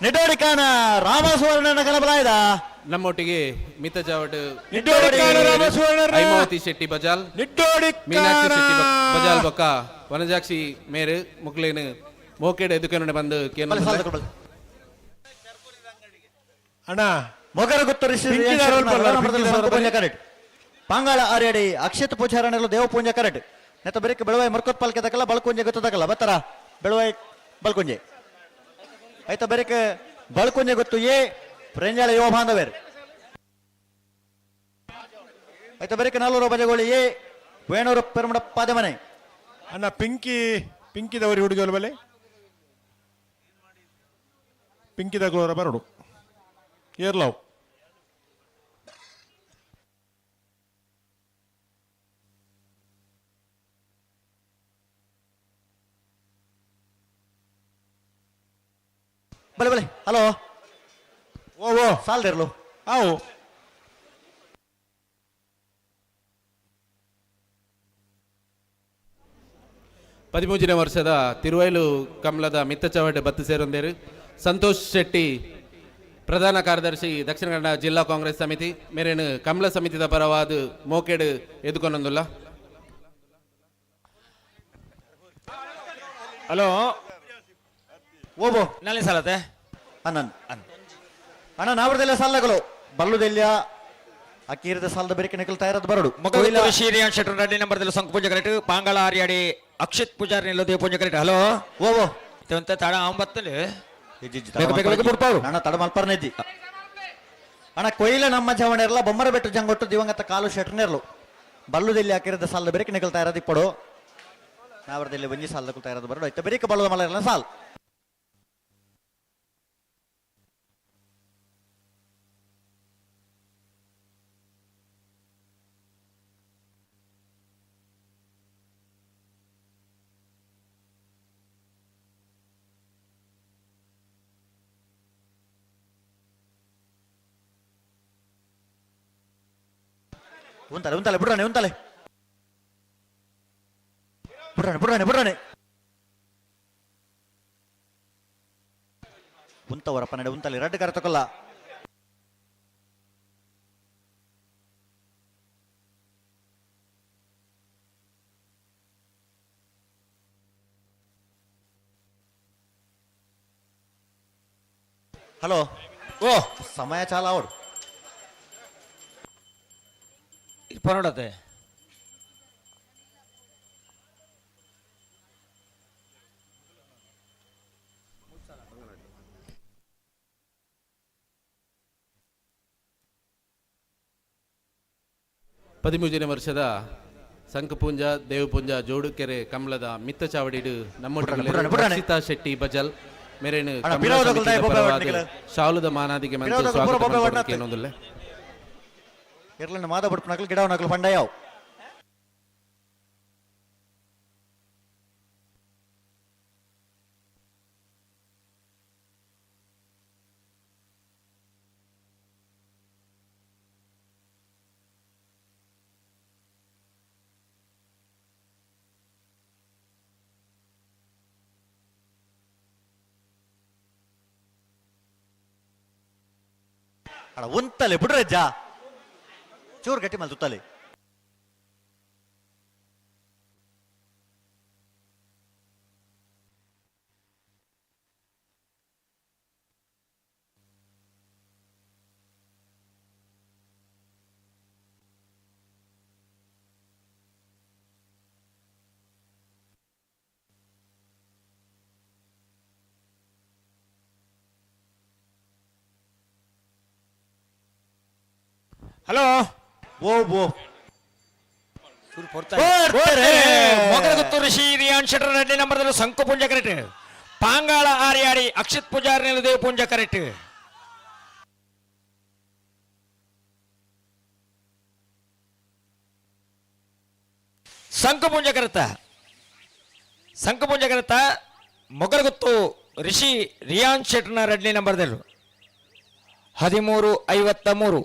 ನಿಡೋಡಿಕಾನ ರಾಮಸುವರ್ಣನ ಕಲಬಲಾಯ್ದ ನಮ್ಮೊಟ್ಟಿಗೆ ಮಿತ ಚಾವಟ್ ನಿಡ್ಡೋಡಿಕಾನ ರಾಮಸುವರ್ಣ ಐಮಾವತಿ ಶೆಟ್ಟಿ ಬಜಾಲ್ ಮೀನಾಕ್ಷಿ ಶೆಟ್ಟಿ ಬಜಾಲ್ ಬೊಕ್ಕ ವನಜಾಕ್ಷಿ ಮೇರೆ ಮುಕ್ಲೇನು ಮೋಕೆಡ್ ಎದುಕೇನು ಬಂದು ಅಣ್ಣ ಮೊಗರ ಗುತ್ತರಿ ಕರೆಕ್ಟ್ ಪಾಂಗಾಳ ಆರ್ಯಡಿ ಅಕ್ಷಿತ್ ಪೂಜಾರಣೆಗಳು ದೇವ ಪೂಂಜ ಕರೆಕ್ಟ್ ನೆತ್ತ ಬರೀಕ್ ಬೆಳವಾಯಿ ಮರ್ಕೋತ್ ಪಾಲ್ಕೆ ತಕಲ್ಲ ಬಳ್ಕುಂಜೆ ಗೊತ್ತದಕಲ್ಲ ಬತ್ತರ ಬೆಳವಾಯಿ ಬಳ್ಕುಂಜೆ ಆಯ್ತಾ ಬರೀಕ್ ಬಳ್ಕುಂಜೆ ಗೊತ್ತು ಏ ಪ್ರೇಂಜಾಳ ಯುವ ಬಾಂಧವೇರ್ ಆಯ್ತಾ ಬರೀಕ್ ನಾಲ್ವರು ಬಜೆಗೋಳಿ ಏ ವೇಣೂರು ಪೆರುಮಡ ಪಾದೆ ಮನೆ ಅಣ್ಣ ಪಿಂಕಿದವರಿ ಹುಡುಗರು ಬಲೆ ಪಿಂಕಿದವರ ಬರಡು ಏರ್ಲಾವ್ ಬಲೆ ಬಲೆ ಹಲೋ ಓ ಸಾಲ್ದಿರ್ಲು ಆವು ಪದಿಮೂಜನೇ ವರ್ಷದ ತಿರುವೈಲು ಕಮಲದ ಮಿತ್ತ ಚವಟೆ ಬತ್ತು ಸೇರೊಂದೇರು ಸಂತೋಷ್ ಶೆಟ್ಟಿ ಪ್ರಧಾನ ಕಾರ್ಯದರ್ಶಿ ದಕ್ಷಿಣ ಕನ್ನಡ ಜಿಲ್ಲಾ ಕಾಂಗ್ರೆಸ್ ಸಮಿತಿ ಮೇರೇನು ಕಮಲ ಸಮಿತಿದ ಪರವಾದ ಮೋಕೆಡ್ ಎದುಕೊಂಡೊಂದುಲ್ಲ. ಹಲೋ ಓಬೋ ನಲ್ಲಿ ಸಾಲತೆ ಅಣ್ಣನ್ ಅಣ್ಣ ನಾವ್ರದೆಲ್ಲ ಸಾಲಗಳು ಬಲ್ಲುದೆಲ್ಲ ಅಕ್ಕೀರದ ಸಾಲದ ಬೇರೆ ನಿಕಲ್ತಾ ಇರೋದು ಬರಡು ಶ್ರೀರಿಯಾನ್ ಶೆಟ್ಟರ್ ರೆಡ್ಡಿ ನಂಬರ್ ಸಂಕು ಪೂಜೆ ಕರೆಕ್ಟ್ ಪಾಂಗಳ ಆರ್ಯಾಡಿ ಅಕ್ಷಿತ್ ಪೂಜಾರಿ ನಿಲ್ಲೋ ದೇವ ಪೂಜೆ ಕರೆಕ್ಟ್ ಹಲೋ ಓಬೋ ತಡ ಅಂಬತ್ತಲ್ಲಿ ಅಣ್ಣ ತಡ ಮಲ್ಪರ್ನೆದ್ದಿ ಅಣ್ಣ ಕೊಯ್ಲ ನಮ್ಮ ಜವಣೆರ್ಲ ಬೊಮ್ಮರ ಬೆಟ್ಟು ಜಂಗೊಟ್ಟು ದಿವಂಗತ ಕಾಲು ಶೆಟ್ರನೆರ್ಲು ಬಲ್ಲುದೆಲ್ಲಿ ಹಾಕಿರದ ಸಾಲದ ಬೇರೆ ನಿಕಲ್ತಾ ಇರೋದು ಇಪ್ಪಡು ನಾವರದಲ್ಲಿ ಒಂಜಿ ಸಾಲದ ಕುಲ್ತಾ ಇರೋದು ಬರಡು ಐತೆ ಬೇರೆ ಬಲ್ಲದ ಮಲ್ಲ ಸಾಲ್ ಉಂತಲೆ ಬಿಡ್ರಾನೆ ಉಂತವರಪ್ಪ ನಡೆ ಉಂತಲೆ ರೆಡ್ ಕಾರ್ ತಗೊಲ್ಲ ಹಲೋ ಓ ಸಮಯ ಚಾಲ ಅವಡು ಪರೋಡತೆ ಪದಿಮೂಜನೇ ವರ್ಷದ ಸಂಕಪುಂಜ ದೇವಪುಂಜ ಜೋಡುಕೆರೆ ಕಮಲದ ಮಿತ್ತ ಚಾವಡಿಡು ನಮ್ಮೊಟ್ಟಿಗೆ ರಕ್ಷಿತಾ ಶೆಟ್ಟಿ ಬಜಲ್ ಮೇರೇನು ಶಾಲುದ ಮಾನಾದಿಗೆ ಮಂತ್ರಿ ಸ್ವಾಗತ ಏನೊಂದಿಲ್ಲ ಇರ್ಲನ್ನ ಮಾದ ಬಿಟ್ಟು ನಕಲು ಗಿಡ ನಕಲು ಫಂಡ ಯಾವ ಅಣ್ಣ ಉಂತಲೆ ಬಿಡ್ರಜ್ಜ ಚೂರು ಗಟ್ಟಿ ಮೇಲೆ ತುತ್ತಲೆ ಹಲೋ ಓ ಬೋ ಮೊಗರಗುತ್ತೂರು ಶ್ರೀರಿಯಾನ್ ಶೆಟ್ಟರ್ ರೆಡ್ಡಿ ನಂಬರ್ ಸಂಕು ಪುಂಜ ಕರೆಕ್ಟ್ ಪಾಂಗಾಳ ಆರ್ಯಾಡಿ ಅಕ್ಷಿತ್ ಪೂಜಾರಿ ದೇವ ಪುಂಜ ಕರೆಕ್ಟ್ ಸಂಕು ಪುಂಜ ಕರೆತ ಮೊಗರಗುತ್ತು ರಿಷಿ ರಿಯಾನ್ ಶೆಟ್ಟರ್ನ ರೆಡ್ಡಿ ನಂಬರ್ 1353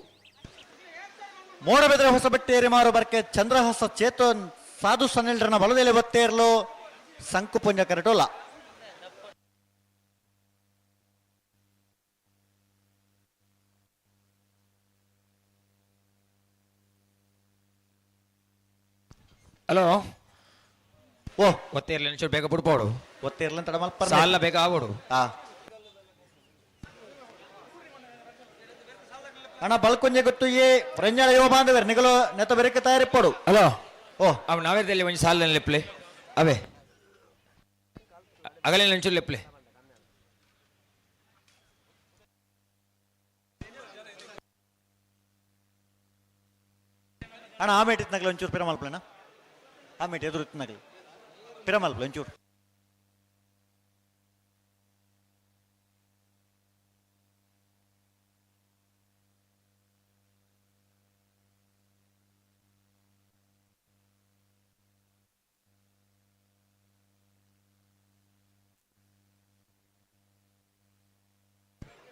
ಮೋಡಬೆದ್ರೆ ಹೊಸ ಬಟ್ಟೇರಿ ಮಾರು ಬರ್ಕೆ ಚಂದ್ರಹಾಸ ಚೇತನ್ ಸಾಧು ಸನ್ನಿಲ್ರನ ಬಲದಲ್ಲಿ ಬತ್ತೇರ್ಲು ಸಂಕು ಪುಂಜ ಕರೆಟೋಲ್ಲ ಹಲೋ ಓ ಒತ್ತೇರ್ಲಿ ಒಂಚೂರು ಬೇಗ ಬಿಡ್ಬೋಡು ಒತ್ತಿರ್ಲ ತಡ ಮಲ್ಪ ಸಾಲ ಬೇಗ ಆಗ್ಬೋಡು ಅಣ್ಣ ಬಲ್ಕೊಂಜೆ ಗೊತ್ತು ಏ ಪ್ರಂಜಾಳ ಯುವ ಬಾಂಧವರು ನಿಗಲು ನೆತ್ತ ಬೆರಕೆ ತಯಾರಿಪ್ಪಡು ಹಲೋ ಓ ಅವ್ ನಾವೇದಲ್ಲಿ ಒಂಚು ಸಾಲ ಲೆಪ್ಲೆ ಅವೇ ಅಗಲೇ ಒಂಚೂರು ಲೆಪ್ಲೆ ಅಣ್ಣ ಆಮೇಟ್ ಇತ್ನಾಗಲಿ ಒಂಚೂರು ಪಿರಮಲ್ಪಲಣ್ಣ ಆಮೇಟ್ ಎದುರು ಇತ್ನಾಗಲಿ ಪಿರಮಲ್ಪಲ ಒಂಚೂರು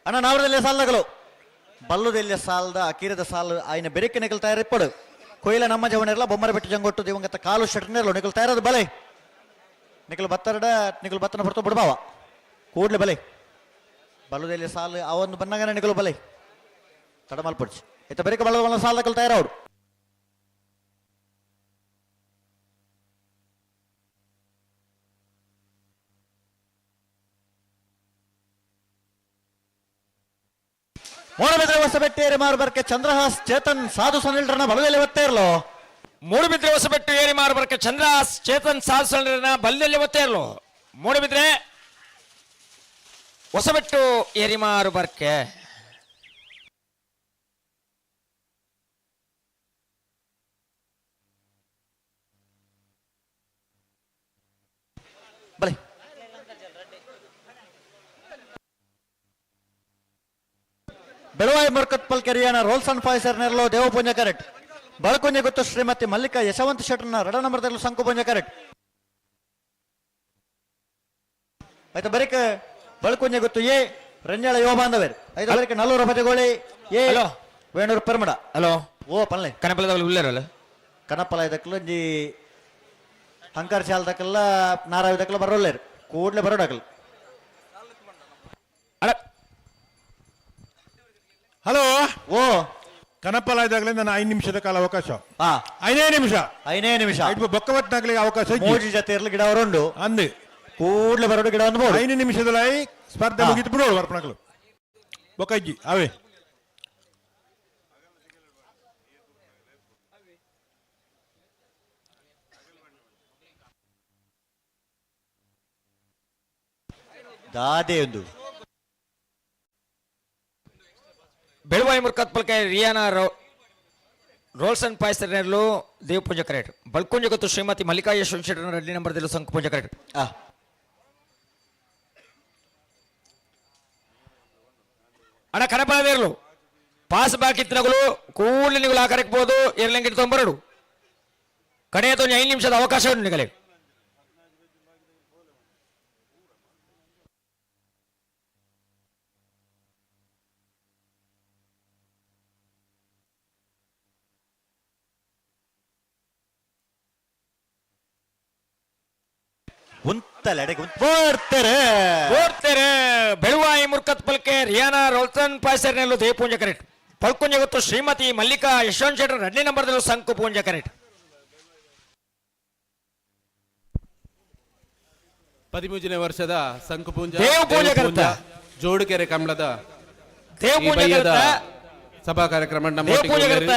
ಅಣ್ಣ ನಾವರದಲ್ಲೇ ಸಾಲಗಳು ಬಲ್ಲುದೆಲ್ಲ ಸಾಲದ ಅಕೀರದ ಸಾಲ ಆಯ್ನ ಬೆರಕೆ ನಿಗಲ್ ತಯಾರಿಪ್ಪಡು ಕೊಯ್ಲ ನಮ್ಮ ಜವನೆಲ್ಲ ಬೊಮ್ಮರ ಬೆಟ್ಟು ಜಂಗೊಟ್ಟು ದಿವಂಗತ ಕಾಲು ಶಟ್ನೆಲ್ಲ ನಿಗಲ್ ತಯಾರದು ಬಲೆ ನಿಗಲ್ ಬತ್ತರಡ ನಿಗಲ್ ಬತ್ತನ ಹೊರತು ಬಿಡ್ಬಾವ ಕೂಡ್ಲೆ ಬಲೆ ಬಲ್ಲುದೆಲ್ಲ ಸಾಲು ಆ ಒಂದು ಬನ್ನಗನ ನಿಗಲು ಬಲೆ ತಡ ಮಲ್ಪಡ್ಸಿ ಇತ್ತ ಬೆರಕೆ ಬಲ್ಲ ಸಾಲದಕ್ಕಲ್ ತಯಾರವ್ರು ಮೂಡಬಿದ್ರೆ ಹೊಸಬೆಟ್ಟೇರಿ ಮಾರುಬರ್ಕೆ ಚಂದ್ರಹಾಸ್ ಚೇತನ್ ಸಾಧು ಸನಿಲ್ರನ್ನ ಬಲದಲ್ಲಿ ಒತ್ತೇ ಇರ್ಲೋ ಮೂಡುಬಿದ್ರೆ ಹೊಸಬೆಟ್ಟು ಏರಿ ಮಾರುಬರ್ಕೆ ಚಂದ್ರಹಾಸ್ ಚೇತನ್ ಸಾಧಿಸೋಣ ಬಲ್ದಲ್ಲಿ ಒತ್ತೇ ಇರ್ಲು ಮೂಡುಬಿದ್ರೆ ಹೊಸಬೆಟ್ಟು ಏರಿ ಮಾರುಬರ್ಕೆ ಬಲೆ ಬೆಳವಾಯಿ ಮುರ್ಕತ್ಪಲ್ ಕೆರಿಯನ ರೋಲ್ಸ್ ಅಂಡ್ ಫಾಯ್ಸರ್ ನೆರಳು ದೇವಪುಂಜ ಕರೆಕ್ಟ್ ಬಳಕುಂಜೆ ಗೊತ್ತು ಶ್ರೀಮತಿ ಮಲ್ಲಿಕಾ ಯಶವಂತ ಶೆಟ್ಟರ್ನ ರಡ ನಂಬರ್ದಲ್ಲೂ ಸಂಕುಪುಂಜ ಕರೆಕ್ಟ್ ಆಯ್ತಾ ಬರೀಕ ಬಳಕುಂಜೆ ಗೊತ್ತು ಏ ರಂಜಾಳ ಯುವ ಬಾಂಧವೇರ್ ಆಯ್ತಾ ಬರೀಕ ನಲ್ಲೂರ ಭಜಗೋಳಿ ಏ ಹಲೋ ವೇಣೂರು ಪೆರ್ಮಡ ಹಲೋ ಓ ಪಲ್ಲೆ ಕನಪಲದಲ್ಲಿ ಉಳ್ಳೇರಲ್ಲ ಕನಪಲ ಇದಕ್ಕಲ್ಲ ಜಿ ಹಂಕಾರ ಶಾಲದಕ್ಕೆಲ್ಲ ನಾರಾಯದಕ್ಕೆಲ್ಲ ಬರೋಲ್ಲೇರು ಕೂಡ್ಲೆ ಬರೋಡಾಕಲ್ ಅಡ ಹಲೋ ಓ ಕನಪಲ ಇದಾಗಲೇ ನಾನು 5 ನಿಮಿಷದ ಕಾಲ ಅವಕಾಶ ಹಾ 5 ನಿಮಿಷ 5 ನಿಮಿಷ ಬೊಕ್ಕವತ್ನಾಗ್ಲಿ ಅವಕಾಶ ಇಜ್ಜಿ. ಮೋಜಿ ಜೊತೆ ಇರ್ಲಿ ಗಿಡ ಅವರುಂಡು ಅಂದು ಕೂಡ್ಲೆ ಬರೋಡು ಗಿಡ ಅನ್ಬೋದು 5 ನಿಮಿಷದಲ್ಲಿ ಸ್ಪರ್ಧೆ ಮುಗಿತು ಬಿಡೋಳು ಬರ್ಪಣಗಳು ಬೊಕ್ಕ ಇಜ್ಜಿ ಅವೇ ದಾದೆ ಒಂದು ಬೆಳವಾಯಿ ಮುರ್ಕತ್ಪಲ್ಕೆ ರಿಯಾನಾ ರೋಲ್ಸ್ ಅಂಡ್ ಪಾಯ್ಸರ್ ನೆರಳು ದೇವಪುಂಜ ಕರೆಕ್ಟ್ ಬಲ್ಕುಂಜ ಗೊತ್ತು ಶ್ರೀಮತಿ ಮಲ್ಲಿಕಾ ಯಶವಂತ ಶೆಟ್ಟರ್ನ ರೆಡ್ಡಿ ನಂಬರ್ದಲ್ಲೂ ಸಂಕುಪುಂಜ ಕರೆಕ್ಟ್ ಅಣ್ಣ ಕನಪಲದೇರ್ಲು ಪಾಸ್ ಬಾಕಿತ್ತಿನಗಳು ಕೂಡಲೇ ನೀವು ಕರೆಕ್ಬೋದು ಎರಲೆಂಗಿಟ್ಟು ತೊಂಬರಡು ಕಡೆಯದ 5 ನಿಮಿಷದ ಅವಕಾಶ ಉಂಟು ನಿಗಲೆ ಓಡ್ತಾರೆ ಬೆಳುವಾಯಿ ಮುರ್ಕತ್ ಪಲ್ಕೆ ರಿಯಾನಾ ರೋಲ್ಸನ್ ಪಾಯ್ಸರ್ ನೆರಳು ದೇವಪುಂಜ ಕರೆಕ್ಟ್ ಪಲ್ಕುಂಜ ಗೊತ್ತು ಶ್ರೀಮತಿ ಮಲ್ಲಿಕಾ ಯಶವಂತ ಶೆಟ್ಟರ್ ರೆಡ್ಡಿ ನಂಬರ್ದಲ್ಲೂ ಸಂಕು ಪೂಂಜ ಕರೆಕ್ಟ್ 13ನೇ ವರ್ಷದ ಸಂಕುಪುಂಜ ದೇವಪೂಂಜ ಕರೆಕ್ಟ್ ಜೋಡುಕೆರೆ ಕಮಲದ ದೇವಪೂಂಜ ಕರೆಕ್ಟ್ ಸಭಾ ಕಾರ್ಯಕ್ರಮ ದೇವಪೂಂಜ ಕರೆಕ್ಟ್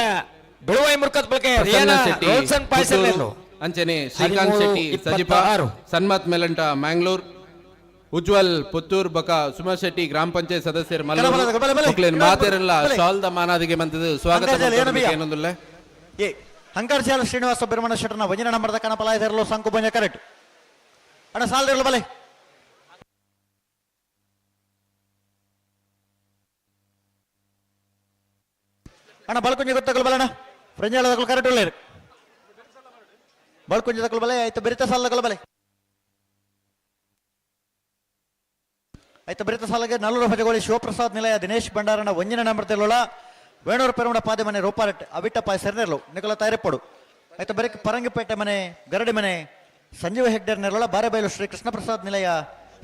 ಬೆಳುವಾಯಿ ಮುರ್ಕತ್ ಪಲ್ಕೆ ರಿಯಾನಾ ರೋಲ್ಸನ್ ಪಾಯ್ಸರ್ ನೆರಳು ಅಂಚನೆ ಶ್ರೀಕಾಂತ್ ಶೆಟ್ಟಿ ಸಜಿಪ ಸನ್ಮತ್ ಮೆಲಂಟ ಮ್ಯಾಂಗ್ಳೂರ್ ಉಜ್ವಲ್ ಪುತ್ತೂರ್ ಬಕ ಸುಮಾ ಶೆಟ್ಟಿ ಗ್ರಾಮ ಪಂಚಾಯತ್ ಸದಸ್ಯರು ಮಲ್ಲೂರು ಮಾತೆರಲ್ಲ ಶಾಲ್ದ ಮಾನಾದಿಗೆ ಬಂತದ್ದು ಸ್ವಾಗತ ಏನೊಂದಿಲ್ಲ ಏ ಹಂಕರ್ಶಾಲ ಶ್ರೀನಿವಾಸ ಸುಬ್ರಹ್ಮಣ್ಯ ಶೆಟ್ಟರ್ನ ವಂಜನ ನಂಬರ್ದ ಕನಪಲ ಇದರಲು ಸಂಕುಪುಂಜ ಕರೆಕ್ಟ್ ಅಣ್ಣ ಸಾಲದಿರಲು ಬಲೆ ಅಣ್ಣ ಬಲ್ಕುಂಜ ಗೊತ್ತಾಗಲು ಬಲಣ್ಣ ಫ್ರೆಂಜಾಳದಕ್ಕಲು ಕರೆಕ್ಟ್ ಉಳ್ಳೇರು ಬಳ್ಕುಂಜದಕ್ಕಲು ಬಲೆ ಆಯ್ತು ಬೆರಿತ ಸಾಲದಕ್ಕಲು ಬಲೆ ಆಯ್ತು ಬೆರಿತ ಸಾಲಗೆ ನಲ್ಲೂರು ಭಜಗೋಳಿ ಶಿವಪ್ರಸಾದ್ ನಿಲಯ ದಿನೇಶ್ ಭಂಡಾರನ ವಂಜನ ನಂಬರ್ತಿಲ್ಲ ವೇಣೂರು ಪೆರಮಡ ಪಾದೆ ಮನೆ ರೋಪಾರಟ್ ಅವಿಟ್ಟ ಪಾಯ ಸೆರ್ನೆರ್ಲು ನಿಕಲ ತಯಾರಿಪ್ಪಡು ಆಯ್ತು ಬರೀಕ್ ಪರಂಗಿಪೇಟೆ ಮನೆ ಗರಡಿ ಮನೆ ಸಂಜೀವ ಹೆಗ್ಡೇರ್ ನೆರಳ ಬಾರೆಬೈಲು ಶ್ರೀ ಕೃಷ್ಣ ಪ್ರಸಾದ್ ನಿಲಯ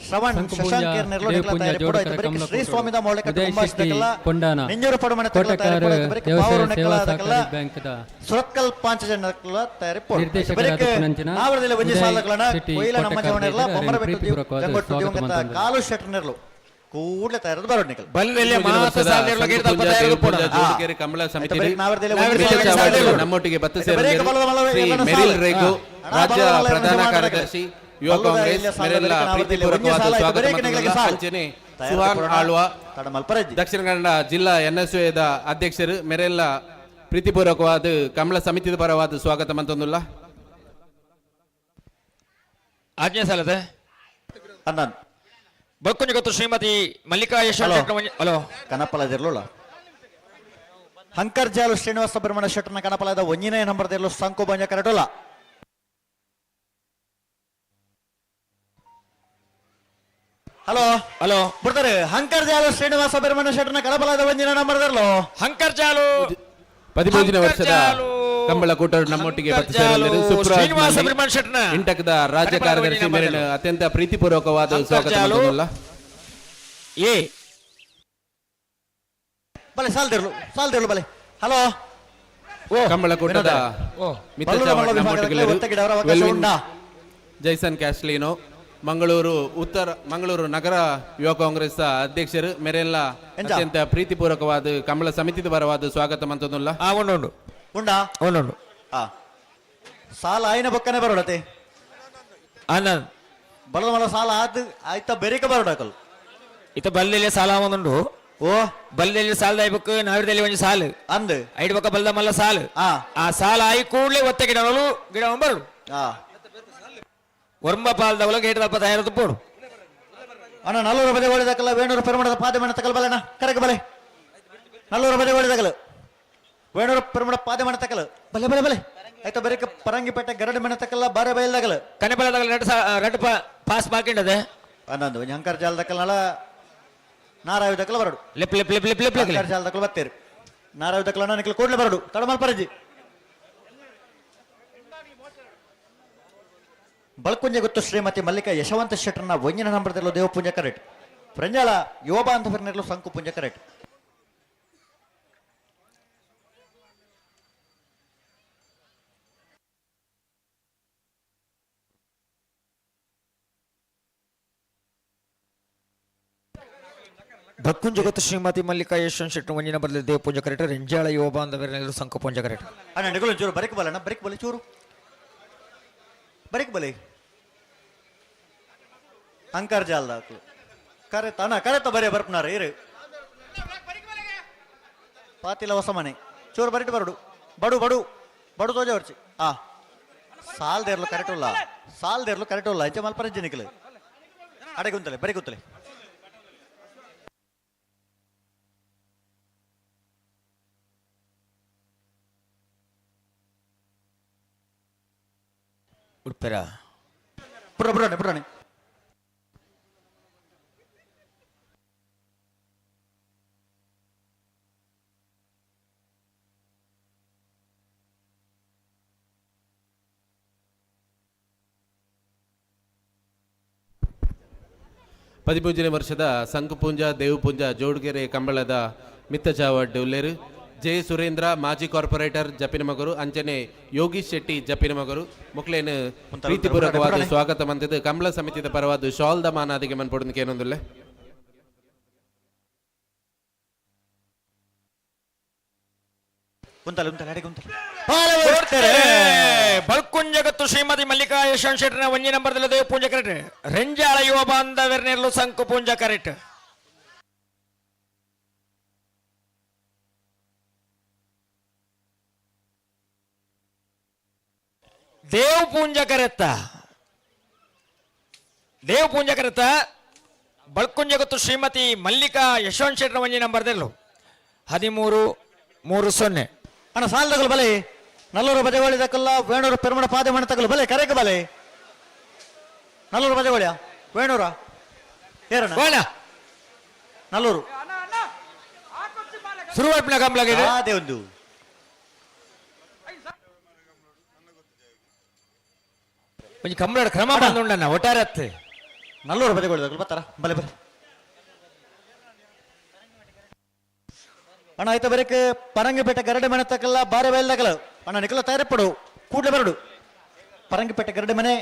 ಶ್ರವಣ್ ಸಂಕುಪೂಜ, ಶಶಾಂಕ್ ಕೇರ್ನೆರ್ಲು ದೇವ್ ನಿಕ್ಲ ಪೂಜ, ತಯಾರಿ ಜೋಡಕರ ಪೂರ ಕಮಲ ಶ್ರೀ ಕೋಟು, ಸ್ವಾಮಿದ ಮೌಳಿಕ ಉದಯ್ ಶೆಟ್ಟಿ, ಕೊಂಡಾನ, ನಿಂಜೂರು ಪಡುಮನೆ ತಕಲ ತಯಾರಿ ಕೋಟಕಾರ ಪೂರ ವ್ಯವಸಾಯ ಪಾವರು ಸೇವಾ ನೆಕ್ಕಲ ಸಹಕಾರಿ ತಕಲ ಬ್ಯಾಂಕ್ದ ಸುರತ್ಕಲ್ ಪಾಂಚಜನಕಲ ತಯಾರಿ ಪೂರ ನಿರ್ದೇಶಕರಾದ ಪುನಂಚನ, ನಾವರದಲ್ಲಿ ಒಂಜಿ ಉದಯ್ ಸಾಲಗಳನ್ನ ಶೆಟ್ಟಿ, ಕೊಯ್ಲ ನಮ್ಮ ಕೋಟಕಾರ ಜವನೆರ್ಲ ದೇವರ ಬೊಮ್ಮರ ಬೆಟ್ಟು ಪ್ರೀತಿಪೂರ್ವಕವಾದ ಗಂಗೊಟ್ಟು ಸ್ವಾಗತ ದಿವಂಗತ ಮಂತಂದರು. ಕಾಲು ಶೆಟ್ಟರ್ನೆರ್ಲು ಕೂಡಲೇ ತಯಾರದು ಬರೋಡ್ ನಿಕಲ್ ಬಲ್ಲೆಲೆ ಮಾತ ಸಾಲಿರ್ಲ ಗೇಟ್ ತಪ್ಪ ಸಂಕುಪುಂಜ, ತಯಾರು ದೇವಪುಂಜ, ಪೋಣ. ಜೋಡುಗೆರೆ ಕಮಲ ಸಮಿತಿ ನಾವರದಲ್ಲಿ ಮಿತ್ತ ಚಾವಡಿ ನಮ್ಮೊಟ್ಟಿಗೆ ಬತ್ತು ಸೇರಿದರು. ಶ್ರೀ ಮೆರಿಲ್ ರೇಗು, ರಾಜ್ಯ ಪ್ರಧಾನ ಕಾರ್ಯದರ್ಶಿ, ಯುವ ಕಾಂಗ್ರೆಸ್, ಮೇರೆಲ್ಲ ಪ್ರೀತಿಪೂರ್ವಕವಾದ ಸ್ವಾಗತ ಮತ್ತು ಅಂಚನೆ ಸುಹಾನ್ ಆಳ್ವ, ದಕ್ಷಿಣ ಕನ್ನಡ ಜಿಲ್ಲಾ NSUದ ಅಧ್ಯಕ್ಷರು, ಮೇರೆಲ್ಲ ಪ್ರೀತಿಪೂರ್ವಕವಾದ ಕಮಲ ಸಮಿತಿದ ಪರವಾದ ಸ್ವಾಗತ ಮಂತೊಂದುಲ್ಲ. ಆಜ್ಞೆ ಸಾಲದೆ ಅನ್ನನ್ ಬಲ್ಕೊಂಜ ಗೊತ್ತು ಶ್ರೀಮತಿ ಮಲ್ಲಿಕಾ ಯಶವಂತ ಹಲೋ ಕನಪಲದಿರ್ಲುಲ್ಲ ಹಂಕರ್ಜಾಲು ಶ್ರೀನಿವಾಸ ಸುಬ್ರಹ್ಮಣ್ಯ ಶೆಟ್ಟರ್ನ ಕನಪಲದ ಒಂಜಿನೇ ನಂಬರ್ದಿರ್ಲು ಸಂಕು ಬಂಜ ಕರಟುಲ್ಲ. ಹಲೋ ಹಲೋ ಬಿಡ್ತಾರೆ ಹಂಕರ್ಜಾಲು ಶ್ರೀನಿವಾಸ ಸುಬ್ರಹ್ಮಣ್ಯ ಶೆಟ್ಟರ್ನ ಕನಪಲದ ಒಂಜಿನೇ ನಂಬರ್ದಿರ್ಲು ಹಂಕರ್ಜಾಲು 13ನೇ ವರ್ಷದ ಕಂಬಳ ಕೂಟ ನಮ್ಮೊಟ್ಟಿಗೆ ಬತ್ತು ಸೇರಿದರು. ಶ್ರೀನಿವಾಸ ಸುಪ್ರಾಜ್ ಸುಬ್ರಹ್ಮಣ್ಯ ಶೆಟ್ಟರ್ನ ಇಂಟಕದ ರಾಜ್ಯ ಕಾರ್ಯದರ್ಶಿ ಮೇಲಿನ ಅತ್ಯಂತ ಪ್ರೀತಿಪೂರ್ವಕವಾದ ಸ್ವಾಗತ ಮಂತೊಂದುಲ್ಲ. ಏ ಬಲೆ ಸಾಲ್ದಿರ್ಲು ಬಲೆ. ಹಲೋ ಕಂಬಳ ಕೂಟದ ಮಿತ್ರ ಚಾವಡಿ ನಮ್ಮೊಟ್ಟಿಗೆಲ್ಲರು. ವೆಲ್ವಿನ್ ಜೈಸನ್ ಕ್ಯಾಸ್ಲಿನೋ, ಮಂಗಳೂರು ನಗರ ಯುವ ಕಾಂಗ್ರೆಸ್ ಅಧ್ಯಕ್ಷರು, ಮೇರೆಲ್ಲ ಅತ್ಯಂತ ಪ್ರೀತಿಪೂರ್ವಕವಾದ ಕಮಲ ಸಮಿತಿದ ಪರವಾದ ಸ್ವಾಗತ ಮಂತೊಂದುಲ್ಲ. ಉಂಡು ಉಂಡಾ ಉಂಡು ಸಾಲ ಆಯ್ನ ಬೊಕ್ಕನೆ ಬರೋಡತೆ ಆನಂದ್ ಬಲದ ಮಲ ಸಾಲ ಆಯ್ತಾ ಬೆರಿಕ ಬರೋಡಕಲ್ ಇತ ಬಲ್ಲೆಲೆ ಸಾಲ ಒಂದುಂಡು. ಓ ಬಲ್ಲೆಲೆ ಸಾಲದ ಐಬಕ್ ನಾವಿರದಲ್ಲಿ ಒಂಜಿ ಸಾಲು ಅಂದ್ ಐಡ್ ಬಕ್ಕ ಬಲ್ದ ಮಲ್ಲ ಸಾಲು ಆ ಸಾಲ ಆಯಿ ಕೂಡ್ಲೆ ಒತ್ತ ಗಿಡಗಳು ಗಿಡ ಬರಡು ಒರ್ಮ ಪಾಲ್ದವಲ ಗೇಟ್ ದಲ್ಪ ತಯಾರದು ಪೋಡು ಅಣ್ಣ 400 ಬದೆ ಓಡಿದಕಲ್ಲ ವೇಣೂರು ಪೆರುಮಡದ ಪಾದಮಣ ತಕಲ್ ಬಲೆನ ಕರೆಕ ಬಲೆ 400 ಬದೆ ಓಡಿದಕಲ್ಲ ವೇಣೂರು ಪೆರುಮಡ ಪಾದಮಣ ತಕಲ್ ಬಲೆ ಬಲೆ ಬಲೆ ಆಯ್ತಾ ಬೆರಿಕ ಪರಂಗಿಪೇಟೆ ಗರಡಿ ಮನೆ ತಕಲ್ಲ ಬಾರೆ ಬಯಲ್ದಾಗಲ್ಲ ಕನೆಪಲದಾಗಲ ರೆಡ್ ಪಾಸ್ ಮಾರ್ಕಿಂಡದೆ ಅನ್ನೊಂದು ಒಂಜಿ ಹಂಕರ್ ಜಾಲದಕಲ್ಲ ನಾರಾಯುಧಕಲ್ಲ ಬರಡು ಲೆಪ್ ಲೆಪ್ ಲೆಪ್ ಲೆಪ್ ಲೆಪ್ ಲೆಪ್ ಹಂಕರ್ ಜಾಲದಕಲ್ಲ ಬತ್ತೇರು ನಾರಾಯುಧಕಲ್ಲ ನನಗೆ ಕೂಡಲೇ ಬರಡು ತಡಮಲ್ ಪರಜಿ ಬಲ್ಕುಂಜ ಗೊತ್ತು ಶ್ರೀಮತಿ ಮಲ್ಲಿಕಾ ಯಶವಂತ ಶೆಟ್ಟರ್ನ ಒಂಜಿನ ನಂಬರ್ದಲ್ಲೂ ದೇವ ಪೂಜೆ ಕರೆಕ್ಟ್ ಫ್ರೆಂಜಾಳ ಯುವ ಬಾಂಧವರನ್ನೆಲ್ಲೂ ಸಂಕು ಪೂಜೆ ಕರೆಕ್ಟ್ ಭಕ್ಕುಂಜ ಗೊತ್ತು ಶ್ರೀಮತಿ ಮಲ್ಲಿಕಾ ಯಶವಂತ ಶೆಟ್ಟರ್ ಒಂಜಿನ ಬದಲು ದೇವ ಪೂಜೆ ಕರೆಕ್ಟ್ ರೆಂಜಾಳ ಯುವ ಬಾಂಧವರನ್ನೆಲ್ಲರೂ ಸಂಕು ಪೂಜೆ ಕರೆಕ್ಟ್ ಅಣ್ಣ ನಿಗಳು ಚೂರು ಬರೀಕ್ ಬಲಣ್ಣ ಬರೀಕ್ ಬಲೆ ಚೂರು ಬರೀಕ್ ಬಲೆ ಅಂಕರ್ ಜಾಲ್ದ ಕರೆತ ಅಣ್ಣ ಕರೆತ ಬರೀ ಬರ್ಪನಾರ ಇರು ಪಾತಿಲ ಹೊಸ ಮನೆ ಚೂರು ಬರಿಟ್ಟು ಬರಡು ಬಡು ಬಡು ಬಡು ತೋಜ ವರ್ಚಿ ಸಾಲ್ದೇರ್ಲು ಕರೆಕ್ಟ್ ಇಲ್ಲ ಹೆಚ್ಚು ಮಲ್ಪರಜ್ಜಿ ನಿಖಲು ಅಡೆ ಗುಂತಲೆ ಬರೀ ಗುಂತಲೆ ಉಡ್ಪೆರ ಪುರಾಣಿ ಪದಿಪೂಂಜನೇ ವರ್ಷದ ಸಂಕುಪುಂಜ ದೇವಪುಂಜ ಜೋಡುಗೆರೆ ಕಂಬಳದ ಮಿತ್ತ ಚಾವಡ್ ಉಲ್ಲೇರು. ಜೆ ಸುರೇಂದ್ರ ಮಾಜಿ ಕಾರ್ಪೊರೇಟರ್ ಜಪಿನ ಮಗರು, ಅಂಚನೆ ಯೋಗೀಶ್ ಶೆಟ್ಟಿ ಜಪಿನ ಮಗರು ಮುಕ್ಲೇನು ಪ್ರೀತಿಪೂರ್ವಕವಾದ ಸ್ವಾಗತ ಮಂತಿದ್ದು ಕಂಬಳ ಸಮಿತಿದ ಪರವಾದ ಶಾಲ್ ದ ಮಾನಾದಿಗೆ ಮನ್ಪೊಡೋದಕ್ಕೆ ಏನೊಂದಿಲ್ಲ. ಬಲ್ಕುಂಜ ಗೊತ್ತು ಶ್ರೀಮತಿ ಮಲ್ಲಿಕಾ ಯಶವಂತ ಶೆಟ್ಟರ್ನ ಒಂಜಿ ನಂಬರ್ದಲ್ಲ ದೇವ ಪೂಜೆ ಕರೆಕ್ಟ್ ರೆಂಜಾಳ ಯುವ ಬಾಂಧವರನ್ನೆಲ್ಲೂ ಸಂಕು ಪೂಜೆ ಕರೆಕ್ಟ್ ದೇವ್ ಪೂಂಜ ಕರೆತ್ತ ಬಲ್ಕುಂಜ ಗೊತ್ತು ಶ್ರೀಮತಿ ಮಲ್ಲಿಕಾ ಯಶವಂತ ಶೆಟ್ಟರ್ನ ಒಂಜಿ ನಂಬರ್ದಲ್ಲೂ 13-30 ಅಣ್ಣ ಸಾಲದಗಳು ಬಲೆ 400 ಬದೆಗೋಳಿ ತಕ್ಕಲ್ಲ ವೇಣೂರು ಪೆರುಮಡ ಪಾದೆ ಮಣ ತಗಲು ಬಲೆ ಕರೆಕ ಬಲೆ 400 ಬದೆಗೋಳಿಯ ವೇಣೂರ ಏರಣ್ಣ 400 ಶುರುವಾಟ್ನ ಕಂಬಳಗಿದೆ ಅದೇ ಒಂದು ಒಂಜಿ ಕಂಬಳ ಕ್ರಮ ಬಂದುಂಡಣ್ಣ ಒಟ್ಟಾರತ್ತೆ ನಲ್ಲೂರು ಬದಿಗೊಳ್ಳಿ ಬರ್ತಾರ ಬಲೆ ಬಲೆ ಅಣ್ಣ ಆಯ್ತಾ ಬರೀಕ್ ಪರಂಗಿಪೇಟೆ ಗರಡಿ ಮನೆ ತಕ್ಕಲ್ಲ ಬಾರೆ ಬಯಲ್ದಾಗಲ್ಲ ಅಣ್ಣ ನಿಕಲ ತಯಾರಪಡು ಕೂಡ್ಲೆ ಬರಡು ಪರಂಗಿಪೇಟೆ ಗರಡಿ ಮನೆ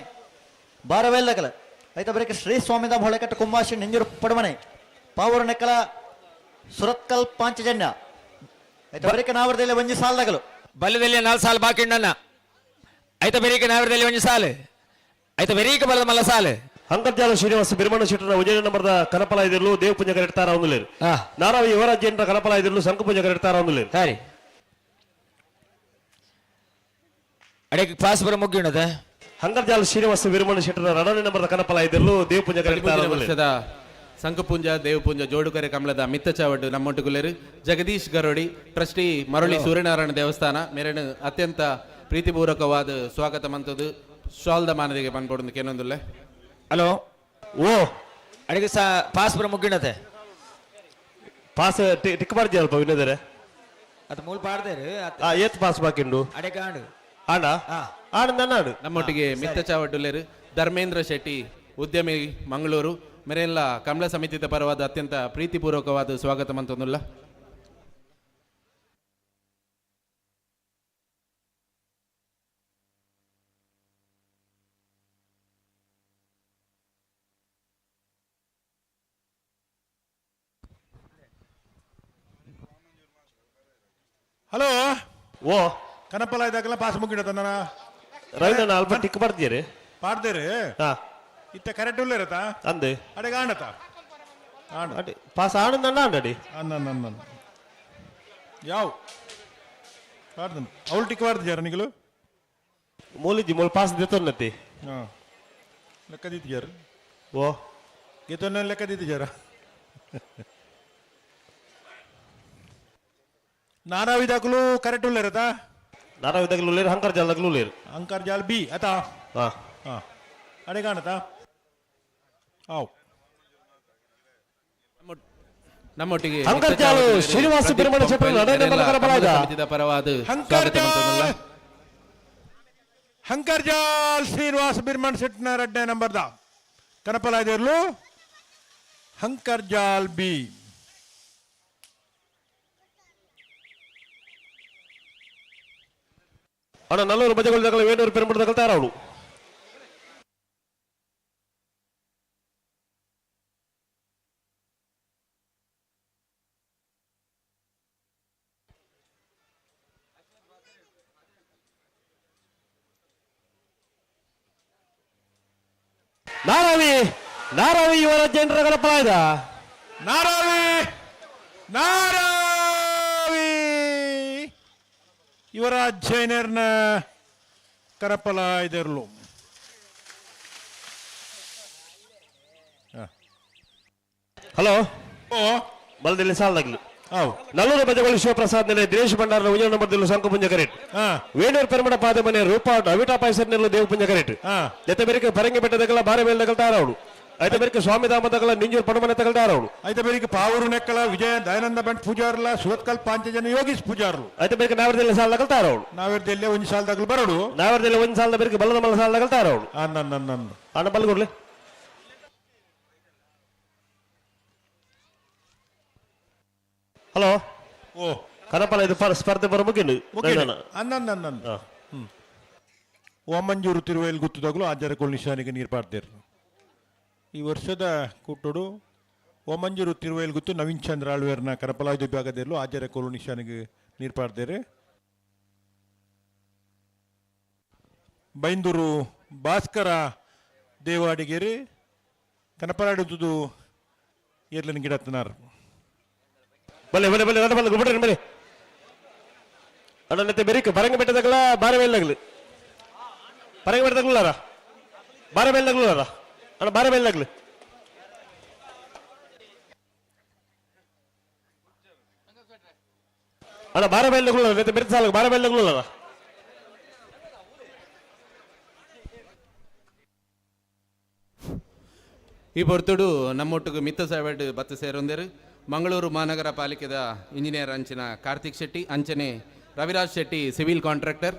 ಬಾರೆ ಬಯಲ್ದಾಗಲ್ಲ ಆಯ್ತಾ ಬರೀಕ್ ಶ್ರೀ ಸ್ವಾಮಿದ ಹೊಳೆಕಟ್ಟು ಕುಂಬಾಶಿ ನೆಂಜೂರು ಪಡುಮನೆ ಪಾವೂರು ನೆಕ್ಕಲ ಸುರತ್ಕಲ್ ಪಾಂಚಜನ್ಯ ಆಯ್ತಾ ಬರೀಕ್ ನಾವರದಲ್ಲಿ ಒಂಜಿ ಸಾಲದಾಗಲು ಬಲ್ಲದಲ್ಲಿ 4 ಸಾಲು ಬಾಕಿ ಉಂಡನ್ನ ಐತ ಬೆರೀಕ ನಾವರದಲ್ಲಿ ಒಂಜಿ ಸಾಲು ಐತ ಬೆರೀಕ ಬಲದ ಮಲ್ಲ ಸಾಲು ಅಂಕರ್ಜಾಲ ಶ್ರೀನಿವಾಸ ಬಿರ್ಮಣ ಶೆಟ್ಟರ ಉಜಯ ನಂಬರ್ದ ಕನಪಲ ಇದಿರ್ಲು ದೇವ ಪುಂಜ ಕರೆಡ್ತಾರ ಒಂದುಲೇರು ನಾರಾವಿ ಯುವರಾಜ್ಯನ ಕನಪಲ ಇದಿರ್ಲು ಶಂಕು ಪುಂಜ ಕರೆಡ್ತಾರ ಒಂದುಲೇರು ಸರಿ ಅಡೆಗೆ ಪಾಸ್ ಬರ ಮುಗ್ಗಿಣದ ಅಂಕರ್ಜಾಲ ಶ್ರೀನಿವಾಸ ಬಿರ್ಮಣ ಶೆಟ್ಟರ ರಣನೆ ನಂಬರ್ದ ಕನಪಲ ಇದಿರ್ಲು ದೇವ ಪುಂಜ ಕರೆಡ್ತಾರ ವರ್ಷದ ಸಂಕುಪುಂಜ ದೇವಪುಂಜ ಜೋಡುಕರೆ ಕಮಲದ ಮಿತ್ತ ಚಾವಡ್ ನಮ್ಮೊಟ್ಟುಗುಲೇರು ಜಗದೀಶ್ ಗರೋಡಿ ಟ್ರಸ್ಟಿ ಮರಳಿ ಸೂರ್ಯನಾರಾಯಣ ದೇವಸ್ಥಾನ ಮೇರೆನು ಅತ್ಯಂತ ಪ್ರೀತಿಪೂರ್ವಕವಾದ ಸ್ವಾಗತ ಮಂತದು ಶಾಲ್ದ ಮಾನದಿಗೆ ಬಂದ್ಕೊಡೋದು ಏನೊಂದುಲ್ಲೆ ಹಲೋ ಓ ಅಡಿಗೆ ಪಾಸ್ ಬರ ಮುಗ್ಗಿಣತೆ ಪಾಸ್ ಟಿಕ್ ಬಾರ್ಜಿ ಅಲ್ಪ ವಿನದರೆ ಅದು ಮೂಲ ಪಾಡ್ದೇರು ಏತ್ ಪಾಸ್ ಬಾಕಿಂಡು ಅಡೆ ಕಾಂಡು ಆಂಡ ಆಂಡ ನನ್ನಾಡು ನಮ್ಮೊಟ್ಟಿಗೆ ಮಿತ್ತ ಚಾವಡ್ಡುಲೇರು ಧರ್ಮೇಂದ್ರ ಶೆಟ್ಟಿ ಉದ್ಯಮಿ ಮಂಗಳೂರು ಮೇರೆಲ್ಲ ಕಮಲ ಸಮಿತಿದ ಪರವಾದ ಅತ್ಯಂತ ಪ್ರೀತಿಪೂರ್ವಕವಾದ ಸ್ವಾಗತ ಮಂತೊಂದುಲ್ಲ ಹಲೋ ಓ ಕನಪಲ ಇದ್ದಾಗಲ್ಲ ಪಾಸ್ ಮುಗಿಡತ್ತ ನನ್ನ ರವೀಂದ್ರ ಅಲ್ಪ ಟಿಕ್ ಬಾರ್ದಿಯರಿ ಪಾಡ್ದೇರಿ ಹಾ ಇತ್ತ ಕರೆಕ್ಟ್ ಉಳ್ಳ ಇರತ್ತಾ ಅಂದೆ ಅಡೆಗೆ ಆಂಡತ ಆಂಡ ಅಡಿ ಪಾಸ್ ಆನಂದ ಅಂಡಡಿ ಅನ್ನ ಯಾವ ಪಾಡ್ದನು ಅವಳು ಟಿಕ್ ಬಾರ್ದಿಯಾರ ನಿಗಲು ಮೂಲಿಜಿ ಮೂಲ ಪಾಸ್ ದೇತೊನ್ನತಿ ಹಾಂ ಲೆಕ್ಕ ದಿತ್ತಿಯಾರ ಓ ಗೀತೊನ್ನ ಲೆಕ್ಕ ದಿತ್ತಿಯಾರ ನಾನಾ ವಿಧಾಕಲು ಕರೆಕ್ಟ್ ಉಳ್ಳ ಇರತ್ತಾ ನಾರಾ ವಿಧಗಳು ಲೇರು ಹಂಕರ್ ಜಾಲದಗಳು ಲೇರು ಅಂಕರ್ ಜಾಲ್ ಬಿ ಆತಾ ಹಾ ಹಾಂ ಅಡೆ ಕಾಣತಾ ಆವ್ ನಮ್ಮೊಟ್ಟಿಗೆ ಅಂಕರ್ಜಾಲು ಶ್ರೀನಿವಾಸ ಬಿರ್ಮಣ ಶೆಟ್ಟರ ರಣನೆ ನಂಬರ್ದ ಕನಪಲ ಇದ ಸಮಿತಿದ ಪರವಾದ ಸ್ವಾಗತ ಮಂತೊಂದುಲ್ಲ ಹಂಕರ್ಜಾಲ್ ಶ್ರೀನಿವಾಸ ಬಿರ್ಮಣ್ ಶೆಟ್ನ 2ನೇ ನಂಬರ್ದ ಕನಪಲ ಇದಿರ್ಲು ಹಂಕರ್ಜಾಲ್ ಬಿ ಅಣ್ಣ ನಲ್ಲೂರು ಬಜೆಗೊಳ್ದಾಗಲ ವೇಣೂರು ಪೆರುಂಬುಡದಾಗಲ ತಯಾರವಳು ನಾರಾವಿ ನಾರಾವಿ ಇವರ ಜನರ ಕನಪಲ ಇದ ನಾರಾವಿ ಇವರ ಜೈನರ್ನ ಕರಪಲ ಇದಿರ್ಲು ಹಲೋ ಓ ಬಲದಲ್ಲಿ ಸಾಲದಾಗ್ಲು ಹೌದು ನಲ್ಲೂರು ಬಜೆಗೊಳ್ಳಿ ಶಿವಪ್ರಸಾದ್ ನೆಲೆ ದಿನೇಶ್ ಭಂಡಾರ ಉಜಯ ನಂಬರ್ದಲ್ಲೂ ಶಂಕುಪುಂಜ ಕರೆಟ್ ವೇಣೂರು ಪೆರುಮಡ ಪಾದ ಮನೆ ರೂಪಾಟ್ ಅವಿಟಾ ಪಾಯಸರ್ನೆಲ್ಲೂ ದೇವಪುಂಜ ಕರೆಟ್ ಜೊತೆ ಬೇರೆ ಪರಂಗಿ ಬೆಟ್ಟದಗಲ ಬಾರೆ ಮೇಲ್ದಗಲ ತಯಾರವಳು ಐತ ಬೇರೆ ಸ್ವಾಮಿ ದಾಮದಗಲ ನಿಂಜೂರು ಪಡುಮನೆ ತಗಲ ತಯಾರವಳು అయితే బరికి పావురు నెక్కల విజయ దయానంద బంట్ పూజారుల సురత్కల్ పాంచజన యోಗೀಶ್ ಪೂಜಾರ್ಲು ಐತ ಬೇರೆ ನಾವರದಲ್ಲಿ ಸಾಲದಾಗಲ ತಯಾರವಳು ನಾವೆರ್ದೆಲ್ಲೇ ಒಂದು ಸಾಲದಾಗಲು ಬರೋಡು ನಾವರದಲ್ಲಿ ಒಂದು ಸಾಲದ ಬೇರೆ ಬಲ್ಲದ ಮಲ್ಲ ಸಾಲದಾಗಲ ತಯಾರವಳು ನನ್ನ ಅಣ್ಣ ಬಲ್ ಕೊಡ್ಲಿ ಹಲೋ ಓ ಕನಪಲ ಇದು ಸ್ಪರ್ಧೆ ಬರ ಮುಗಿಂಡು ಅನ್ನ ಓಮಂಜೂರು ತಿರುವೈಲ್ ಗುತ್ತದಾಗಲು ಆಚಾರ್ಯಕೋಳ ನಿಶಾನಿಗೆ ನೀರು ಪಾಡ್ತೇರು ಈ ವರ್ಷದ ಕೂಟೋಡು ಓಮಂಜೂರು ತಿರುವೈಲ್ ಗುತ್ತು ನವೀನ್ ಚಂದ್ರ ಆಳ್ವೇರ್ನ ಕರಪಲಾಯುಧ ವಿಭಾಗದಲ್ಲೂ ಆಚಾರ್ಯಕೋಳ ನಿಶಾನಿಗೆ ನೀರು ಪಾಡ್ತೇರು ಬೈಂದೂರು ಭಾಸ್ಕರ ದೇವಾಡಿಗೇರಿ ಕನಪಲಾಡುವುದು ಏರ್ಲಿನ ಗಿಡ ತನಾರ್ ಬಲ್ಲೆ ಬಲ್ಲೆ ಬಲ್ಲೆ ನನ್ನ ಬಲ್ಲೆ ಗುಬಿಡ್ರಿ ಬಲ್ಲೆ ಅಣ್ಣ ಬೆರಿಕ ಬರಂಗ ಬೆಟ್ಟದಾಗಲ ಬಾರೆ ಮೇಲ್ದಾಗಲು ಬರಂಗ ಬೆಟ್ಟದಾಗಲಾರ ಬಾರೆ ಮೇಲ್ದಾಗಲಾರ ಅಣ್ಣ ಬಾರೆ ಮೇಲ್ದಾಗಲು ಅಣ್ಣ ಬಾರೆ ಮೇಲ್ದಾಗಲಾರ ನೆತ್ತೆ ಬೆರೆತ ಸಾಲ ಬಾರೆ ಮೇಲ್ದಾಗಲಾರ ಈ ಪೊರ್ತುಡು ನಮ್ಮೊಟ್ಟಿಗೆ ಮಿತ್ತ ಸಾವೆಡ್ ಬತ್ತು ಸೇರೊಂದೇರು ಮಂಗಳೂರು ಮಹಾನಗರ ಪಾಲಿಕೆದ ಇಂಜಿನಿಯರ್ ಅಂಚಿನ ಕಾರ್ತಿಕ್ ಶೆಟ್ಟಿ ಅಂಚನೆ ರವಿರಾಜ್ ಶೆಟ್ಟಿ ಸಿವಿಲ್ ಕಾಂಟ್ರಾಕ್ಟರ್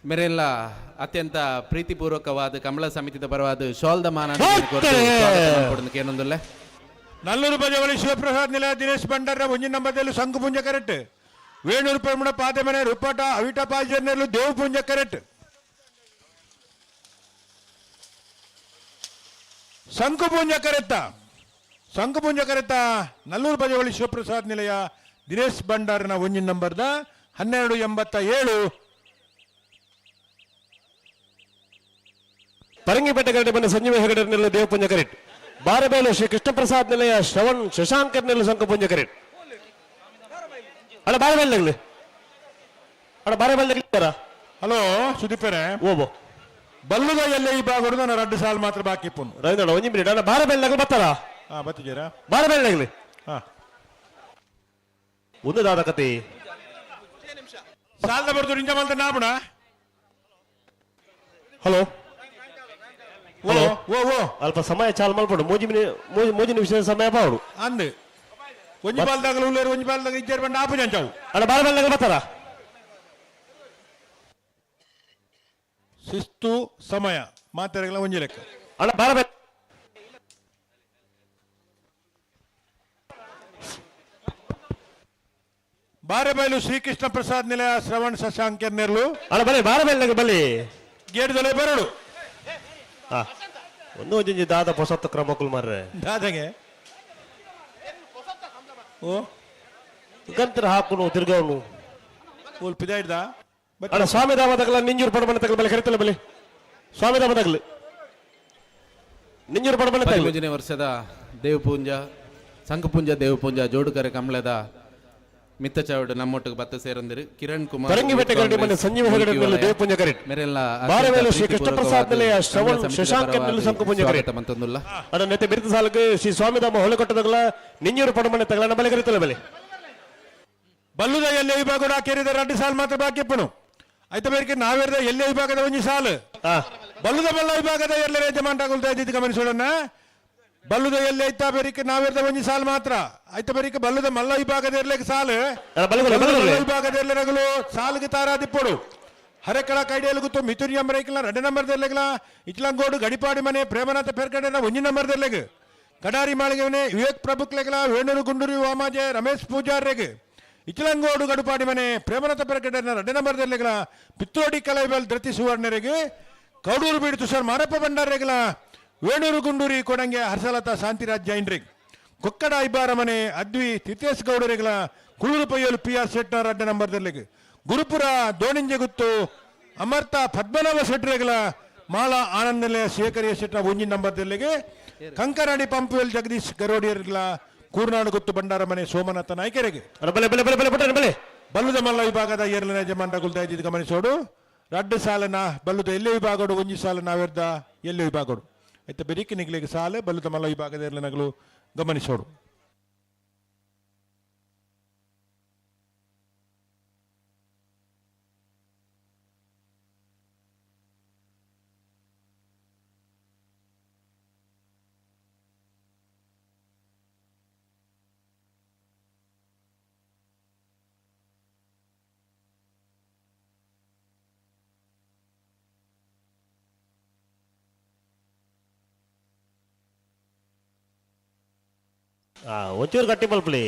ಮೇರೆಲ್ಲ ಅತ್ಯಂತ ಪ್ರೀತಿಪೂರ್ವಕವಾದ ಕಮಲ ಸಮಿತಿದ ಪರವಾದ ಶಾಲ್ದ ಮಾನ ಏನೊಂದಿಲ್ಲ ನಲ್ಲೂರು ಬಜವಳಿ ಶಿವಪ್ರಸಾದ್ ನಿಲಯ ದಿನೇಶ್ ಭಂಡಾರ ಒಂಜಿ ನಂಬರ್ದಲ್ಲೂ ಸಂಕು ಪುಂಜ ಕರೆಕ್ಟ್ ವೇಣೂರು ಪೆರ್ಮುಡ ಪಾದಮನೆ ರುಪಾಟ ಅವಿಟ ಪಾಜರ್ನಲ್ಲೂ ದೇವ್ ಪುಂಜ ಕರೆಕ್ಟ್ ಸಂಕು ಪುಂಜ ಕರೆತ್ತ ನಲ್ಲೂರು ಬಜವಳಿ ಶಿವಪ್ರಸಾದ್ ನಿಲಯ ದಿನೇಶ್ ಭಂಡಾರನ ಒಂಜಿ ನಂಬರ್ದ 1287 ಪರಂಗಿಪೇಟೆ ಗರಡಿ ಮನೆ ಸಂಜೀವ ಹೆಗಡೆ ನೆಲ್ಲು ದೇವ್ ಪುಂಜ ಕರೆಕ್ಟ್ ಬಾರಬೇಲು ಶ್ರೀ ಕೃಷ್ಣ ಪ್ರಸಾದ್ ನಿಲಯ ಶ್ರವಣ್ ಶಶಾಂಕರ್ ನೆಲ್ಲು ಸಂಕು ಪುಂಜ ಕರೆಕ್ಟ್ ಅಣ್ಣ ಬಾರಬೇಲ್ ಹಲೋ ಸುದೀಪರೇ ಓಬೋ ಬಲ್ಲುದ ಎಲ್ಲೇ ಈ ಭಾಗ ನಾನು 2 ಸಾಲ್ ಮಾತ್ರ ಬಾಕಿ ಪುನ್ ರವೀಂದ್ರ ಒಂಜಿ ಮಿನಿಟ್ ಅಣ್ಣ ಬಾರಬೇಲ್ ಬರ್ತಾರ ಬತ್ತಿದ್ದೀರಾ ಬಾರಬೇಲ್ ಹಾ ಒಂದು ದಾದ ಕತೆ ಸಾಲದ ಬರ್ದು ನಿಂಜ ಮಲ್ತ ನಾಬುಣ ಹಲೋ ಓ ಓ ಓ ಅಲ್ಪ ಸಮಯ ಚಾಲ್ ಮಲ್ಪಡು ಮೂಜಿ ನಿಮಿಷ ಸಮಯ ಪಾವಡು ಅಂದ್ ಒಂಜಿ ಬಾಲ್ದಾಗ ಉಳ್ಳೇರು ಒಂಜಿ ಬಾಲ್ದಾಗ ಇಜ್ಜೇರು ಬಂದು ಆಪು ಜಂಚಾವು ಅಣ್ಣ ಬಾರಬೇಲ್ ಬರ್ತಾರ ಶಿಸ್ತು ಸಮಯ ಮಾತಾಡಲ್ಲ ಒಂಜಿ ಲೆಕ್ಕ ಅಣ್ಣ ಬಾರಬೇಲ್ ಬಾರೆಬೈಲು ಶ್ರೀಕೃಷ್ಣ ಪ್ರಸಾದ್ ನಿಲಯ ಶ್ರವಣ್ ಶಶಾಂಕರ್ ನೆರ್ಲು ಅಣ್ಣ ಬನ್ನಿ ಬಾರಬೇಲ್ ಬಲ್ಲಿ ಗೇಟ್ದೊಲೆ ಬರಡು ಒಂದು ಒಂಜಿ ದಾದ ಹೊಸತ್ತು ಕ್ರಮಕ್ಕೂ ಮಾರ್ರೆ ದಾದಗೆ ಓ ಗಂತರ ಹಾಕುನು ತಿರ್ಗವನು ಓಲ್ ಪಿದ ಹಿಡ್ದ ಅಣ್ಣ ಸ್ವಾಮಿ ದಾಮ ತಗಲ ನಿಂಜೂರು ಪಡಬಣ್ಣ ತಗಲ ಬಲ್ಲಿ ಕರಿತಲ್ಲ ಬಲ್ಲಿ ಸ್ವಾಮಿ ದಾಮ ತಗಲು ನಿಂಜೂರು ಪಡಬಣ್ಣ ತಗಲು 15ನೇ ವರ್ಷದ ದೇವಪೂಂಜ ಸಂಕಪುಂಜ ದೇವಪೂಂಜ ಜೋಡುಕರೆ ಕಮಲದ ಮಿತ್ತ ಚಾವಡು ನಮ್ಮೊಟ್ಟಿಗೆ ಬತ್ತ ಸೇರಂದಿರು ಕಿರಣ್ ಕುಮಾರ್ ಪರಂಗಿಪೇಟೆ ಗರಡಿ ಮನೆ ಸಂಜೀವ ಹೆಗಡೆ ನೆಲ್ಲು ದೇವ್ ಪುಂಜ ಕರೆಕ್ಟ್ ಮೇರೆಲ್ಲ ಬಾರಬೇಲು ಶ್ರೀ ಕೃಷ್ಣ ಪ್ರಸಾದ್ ನಿಲಯ ಶ್ರವಣ್ ಶಶಾಂಕರ್ ನೆಲ್ಲು ಸಂಕು ಪುಂಜ ಕರೆಕ್ಟ್ ಮಂತೊಂದುಲ್ಲ ಅಣ್ಣ ನೆತ್ತೆ ಬಿರುದು ಸಾಲಕ್ಕೆ ಶ್ರೀ ಸ್ವಾಮಿ ದಾಮ ಹೊಳೆ ಕೊಟ್ಟದಗಲ ನಿಂಜೂರು ಪಡಬಣ್ಣ ತಗಲ ಬಲ್ಲಿ ಕರಿತಲ್ಲ ಬಲ್ಲಿ ಬಲ್ಲುದ ಎಲ್ಲೇ ವಿಭಾಗ ಕೇರಿದ 2 ಸಾಲ್ ಮಾತ್ರ ಬಾಕಿ ಪುನು ಆಯ್ತು ಬೇರೆ ನಾವೇರ್ದ ಎಲ್ಲೇ ವಿಭಾಗದ ಒಂಜಿ ಸಾಲು ಬಲ್ಲುದ ಬಲ್ಲ ವಿಭಾಗದ ಎಲ್ಲೇ ಯಜಮಾನ್ರಾಗುಲ್ತಾ ಇದ್ದಿದ್ದು ಗಮನಿಸೋಣ ಬಲ್ಲುದ ಎಲ್ಲೇ ಐತಾ ಬೇರಿಕೆ ನಾವೇರ್ದ ಒಂಜಿ ಸಾಲು ಮಾತ್ರ ಆಯ್ತು ಬೇರಿಕೆ ಬಲ್ಲುದ ಮಲ್ಲ ವಿಭಾಗದ ಇರ್ಲಿಕ್ಕೆ ಸಾಲು ವಿಭಾಗದ ಎಲ್ಲರಗಲು ಸಾಲಿಗೆ ತಾರಾದಿಪ್ಪಡು ಹರೆಕಳ ಕೈಡಿಯಲ್ಲಿ ಗೊತ್ತು ಮಿಥುನ್ ನಂಬರ್ ಐಕಲ 2 ನಂಬರ್ ದೆರ್ಲೆಗಲ ಇಚ್ಲಂಗೋಡು ಗಡಿಪಾಡಿ ಮನೆ ಪ್ರೇಮನಾಥ ಪೇರ್ಕಡೆ 1 ನಂಬರ್ ದೆರ್ಲೆಗ್ ಕಡಾರಿ ಮಾಳಿಗೆವನೆ ವಿವೇಕ್ ಪ್ರಭುಕ್ಲೆಗಲ ವೇಣೂರು ಗುಂಡೂರಿ ವಾಮಾಜೆ ರಮೇಶ್ ಪೂಜಾರ್ರೆಗ್ ಇಚ್ಲಂಗೋಡು ಗಡುಪಾಡಿ ಮನೆ ಪ್ರೇಮನಾಥ ಪೇರ್ಕಡೆ 2 ನಂಬರ್ ದೆರ್ಲೆಗಲ ಪಿತ್ತೋಡಿ ಕಲೈಬಲ್ ಧೃತಿ ಸುವರ್ಣರೆಗೆ ಕೌಡೂರು ಬೀಡು ತುಷಾರ್ ಮಾರಪ್ಪ ಭಂಡಾರ್ರೆಗಲ ವೇಣೂರು ಗುಂಡೂರಿ ಕೊಡಂಗೆ ಹರ್ಷಲತಾ ಶಾಂತಿರಾಜ್ ಜೈನ್ರಿಗ್ ಕೊಕ್ಕಡ ಇಬ್ಬಾರ ಮನೆ ಅದ್ವಿ ತಿತೇಶ್ ಗೌಡರೆಗಲ ಕುಳೂರು ಪಯ್ಯಲು PR ಶೆಟ್ನರ್ 2 ನಂಬರ್ ದೆರ್ಲೆಗ್ ಗುರುಪುರ ದೋಣಿಂಜೆ ಗುತ್ತು ಅಮರ್ತ ಪದ್ಮನಾಭ ಶೆಟ್ರೆಗಲ ಮಾಲಾ ಆನಂದ್ ನಿಲಯ ಶೇಖರಿಯ ಶೆಟ್ನ 1 ನಂಬರ್ ದೆರ್ಲೆಗೆ ಕಂಕರಾಡಿ ಪಂಪುವೆಲ್ ಜಗದೀಶ್ ಗರೋಡಿಯರ್ಗಲ ಕೂರ್ನಾಡು ಗುತ್ತು ಭಂಡಾರ ಮನೆ ಸೋಮನಾಥ ನಾಯ್ಕೆರೆಗೆ ಬಲ್ಲುದ ಮಲ್ಲ ವಿಭಾಗದ ಏರ್ಲಿನ ಯಜಮಾನ್ರಾಗುಲ್ತಾ ಇದ್ದಿದ್ದು ಗಮನಿಸೋಡು 2 ಸಾಲನ ಬಲ್ಲುದ ಎಲ್ಲೇ ವಿಭಾಗಡು 1 ಸಾಲ ನಾವೆರ್ದ ಎಲ್ಲೇ ವಿಭಾಗಡು ಆಯ್ತು ಬೆರಿಕೆ ನಿಗ್ಲಿಗೆ ಸಾಲ ಬಲ್ಲುದ ಮಲ್ಲ ವಿಭಾಗದ ಏರ್ಲಿನಗಳು ಗಮನಿಸೋಡು ಒಂಚೂರು ಗಟ್ಟಿ ಮಲ್ಪಲಿ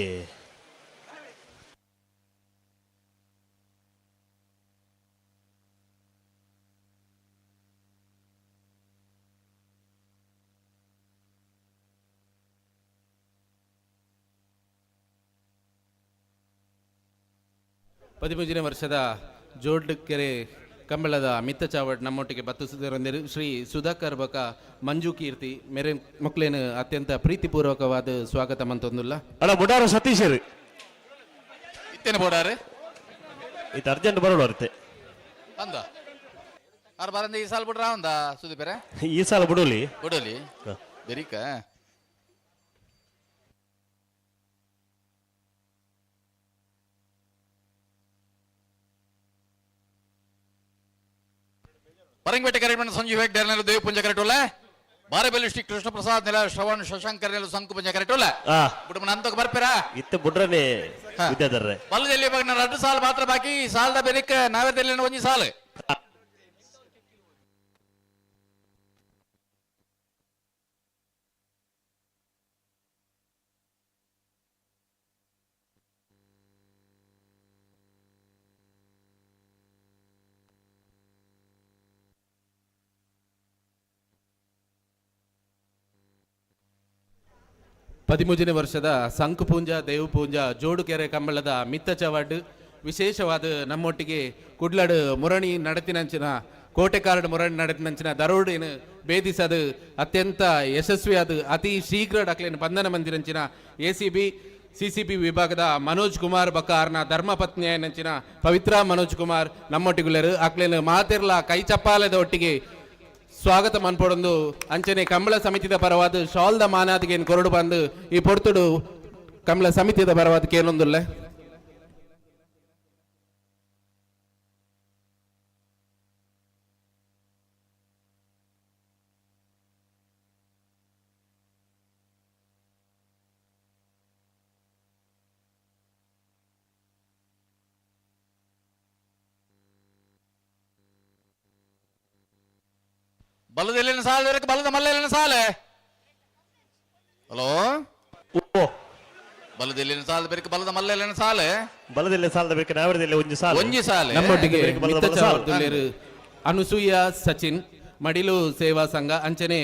ಪದಿಮೂಜನೇ ವರ್ಷದ ಜೋಡ್ಕೆರೆ ಕಂಬಳದ ಮಿತ್ತ ಚಾವಡ್ ನಮ್ಮೊಟ್ಟಿಗೆ ಬತ್ತಿಸಿದರಂದಿರು ಶ್ರೀ ಸುಧಾಕರ್ ಬಕ ಮಂಜು ಕೀರ್ತಿ ಮೇರೆ ಮಕ್ಕಳೇನು ಅತ್ಯಂತ ಪ್ರೀತಿಪೂರ್ವಕವಾದ ಸ್ವಾಗತ ಮಂತೊಂದುಲ್ಲ ಅಣ್ಣ ಬುಡಾರ ಸತೀಶ್ ಇತ್ತೇನೆ ಬೋಡಾರೆ ಇದು ಅರ್ಜೆಂಟ್ ಬರೋಡು ಅರ್ತೆ ಅಂದ ಅವ್ರು ಬರಂದ ಈ ಸಾಲ ಬಿಡ್ರ ಅಂದ ಸುದೀಪರೆ ಈ ಸಾಲ ಬಿಡೋಲಿ ಬಿಡೋಲಿ ಬೆರಿಕ ಪರಂಗಿಪೇಟೆ ಕರೆಕ್ಟ್ ಸಂಜೀವ್ ಹೆಗ್ಡೆ ನೆಲ ದೇವ್ ಪುಂಜ ಕರೆಕ್ಟ್ ಒಳ್ಳೆ ಬಾರೆಬೆಲ್ಲು ಶ್ರೀ ಕೃಷ್ಣ ಪ್ರಸಾದ್ ನೆಲ ಶ್ರವಣ್ ಶಶಾಂಕರ್ ನೆಲ ಸಂಕು ಪುಂಜ ಕರೆಕ್ಟ್ ಒಳ್ಳೆ ಬಿಡು ನಂತಕ್ಕೆ ಬರ್ಪೇರಾ ಇತ್ತೆ ಬಿಡ್ರನೆ ವಿದ್ಯಾಧರ್ರೆ ಬಲ್ಲದಲ್ಲಿ ಇವಾಗ 2 ಸಾಲ ಮಾತ್ರ ಬಾಕಿ ಸಾಲದ ಬೆರಿಕ ನಾವೇದಲ್ಲಿ 1 ಸಾಲ 13ನೇ ವರ್ಷದ ಸಂಕುಪೂಂಜ ದೇವಪೂಂಜ ಜೋಡುಕೆರೆ ಕಂಬಳದ ಮಿತ್ತ ಚವಾಡ್ ವಿಶೇಷವಾದ ನಮ್ಮೊಟ್ಟಿಗೆ ಕುಡ್ಲಡ್ ಮುರಣಿ ನಡತಿನಂಚಿನ ಕೋಟೆಕಾರಡ್ ಮುರಣಿ ನಡತಿನಂಚಿನ ದರೋಡಿನ ಭೇದಿಸದು ಅತ್ಯಂತ ಯಶಸ್ವಿಯಾದ ಅತಿ ಶೀಘ್ರ ಡಕ್ಲೇನು ಬಂಧನ ಮಂದಿರಂಚಿನ ACB CCP ವಿಭಾಗದ ಮನೋಜ್ ಕುಮಾರ್ ಬಕಾರ್ನ ಧರ್ಮಪತ್ನಿ ನಂಚಿನ ಪವಿತ್ರ ಮನೋಜ್ ಕುಮಾರ್ ನಮ್ಮೊಟ್ಟಿಗುಳ್ಳರು ಅಕ್ಲೇನು ಮಾತಿರ್ಲ ಕೈ ಚಪ್ಪಾಲದ ಒಟ್ಟಿಗೆ ಸ್ವಾಗತ ಮನ್ಪೊಡೊಂದು ಅಂಚನೆ ಕಂಬಳ ಸಮಿತಿದ ಪರವಾದ ಶಾಲ್ದ ಮಾನಾದಿಗೆ ಕೊರಡು ಬಂದು ಈ ಪೊರ್ತುಡು ಕಂಬಳ ಸಮಿತಿದ ಪರವಾದ ಕೇಳೊಂದುಲ್ಲ ಬಲದೆಲ್ಲಿನ ಸಾಲ ಬಲದ ಮಲ್ಲೆಲ್ಲಿನ ಸಾಲೆ ಹಲೋ ಬಲದೆಲ್ಲಿನ ಸಾಲ ಬೇಕು ಬಲದ ಮಲ್ಲೆಲ್ಲಿನ ಸಾಲೆ ಬಲದಲ್ಲಿ ಸಾಲದ ಬೇಕು ನಾವರದಲ್ಲಿ ಒಂಜಿ ಸಾಲೆ ನಮ್ಮೊಟ್ಟಿಗೆ ಅನುಸೂಯ ಸಚಿನ್ ಮಡಿಲು ಸೇವಾ ಸಂಘ ಅಂಚನೆ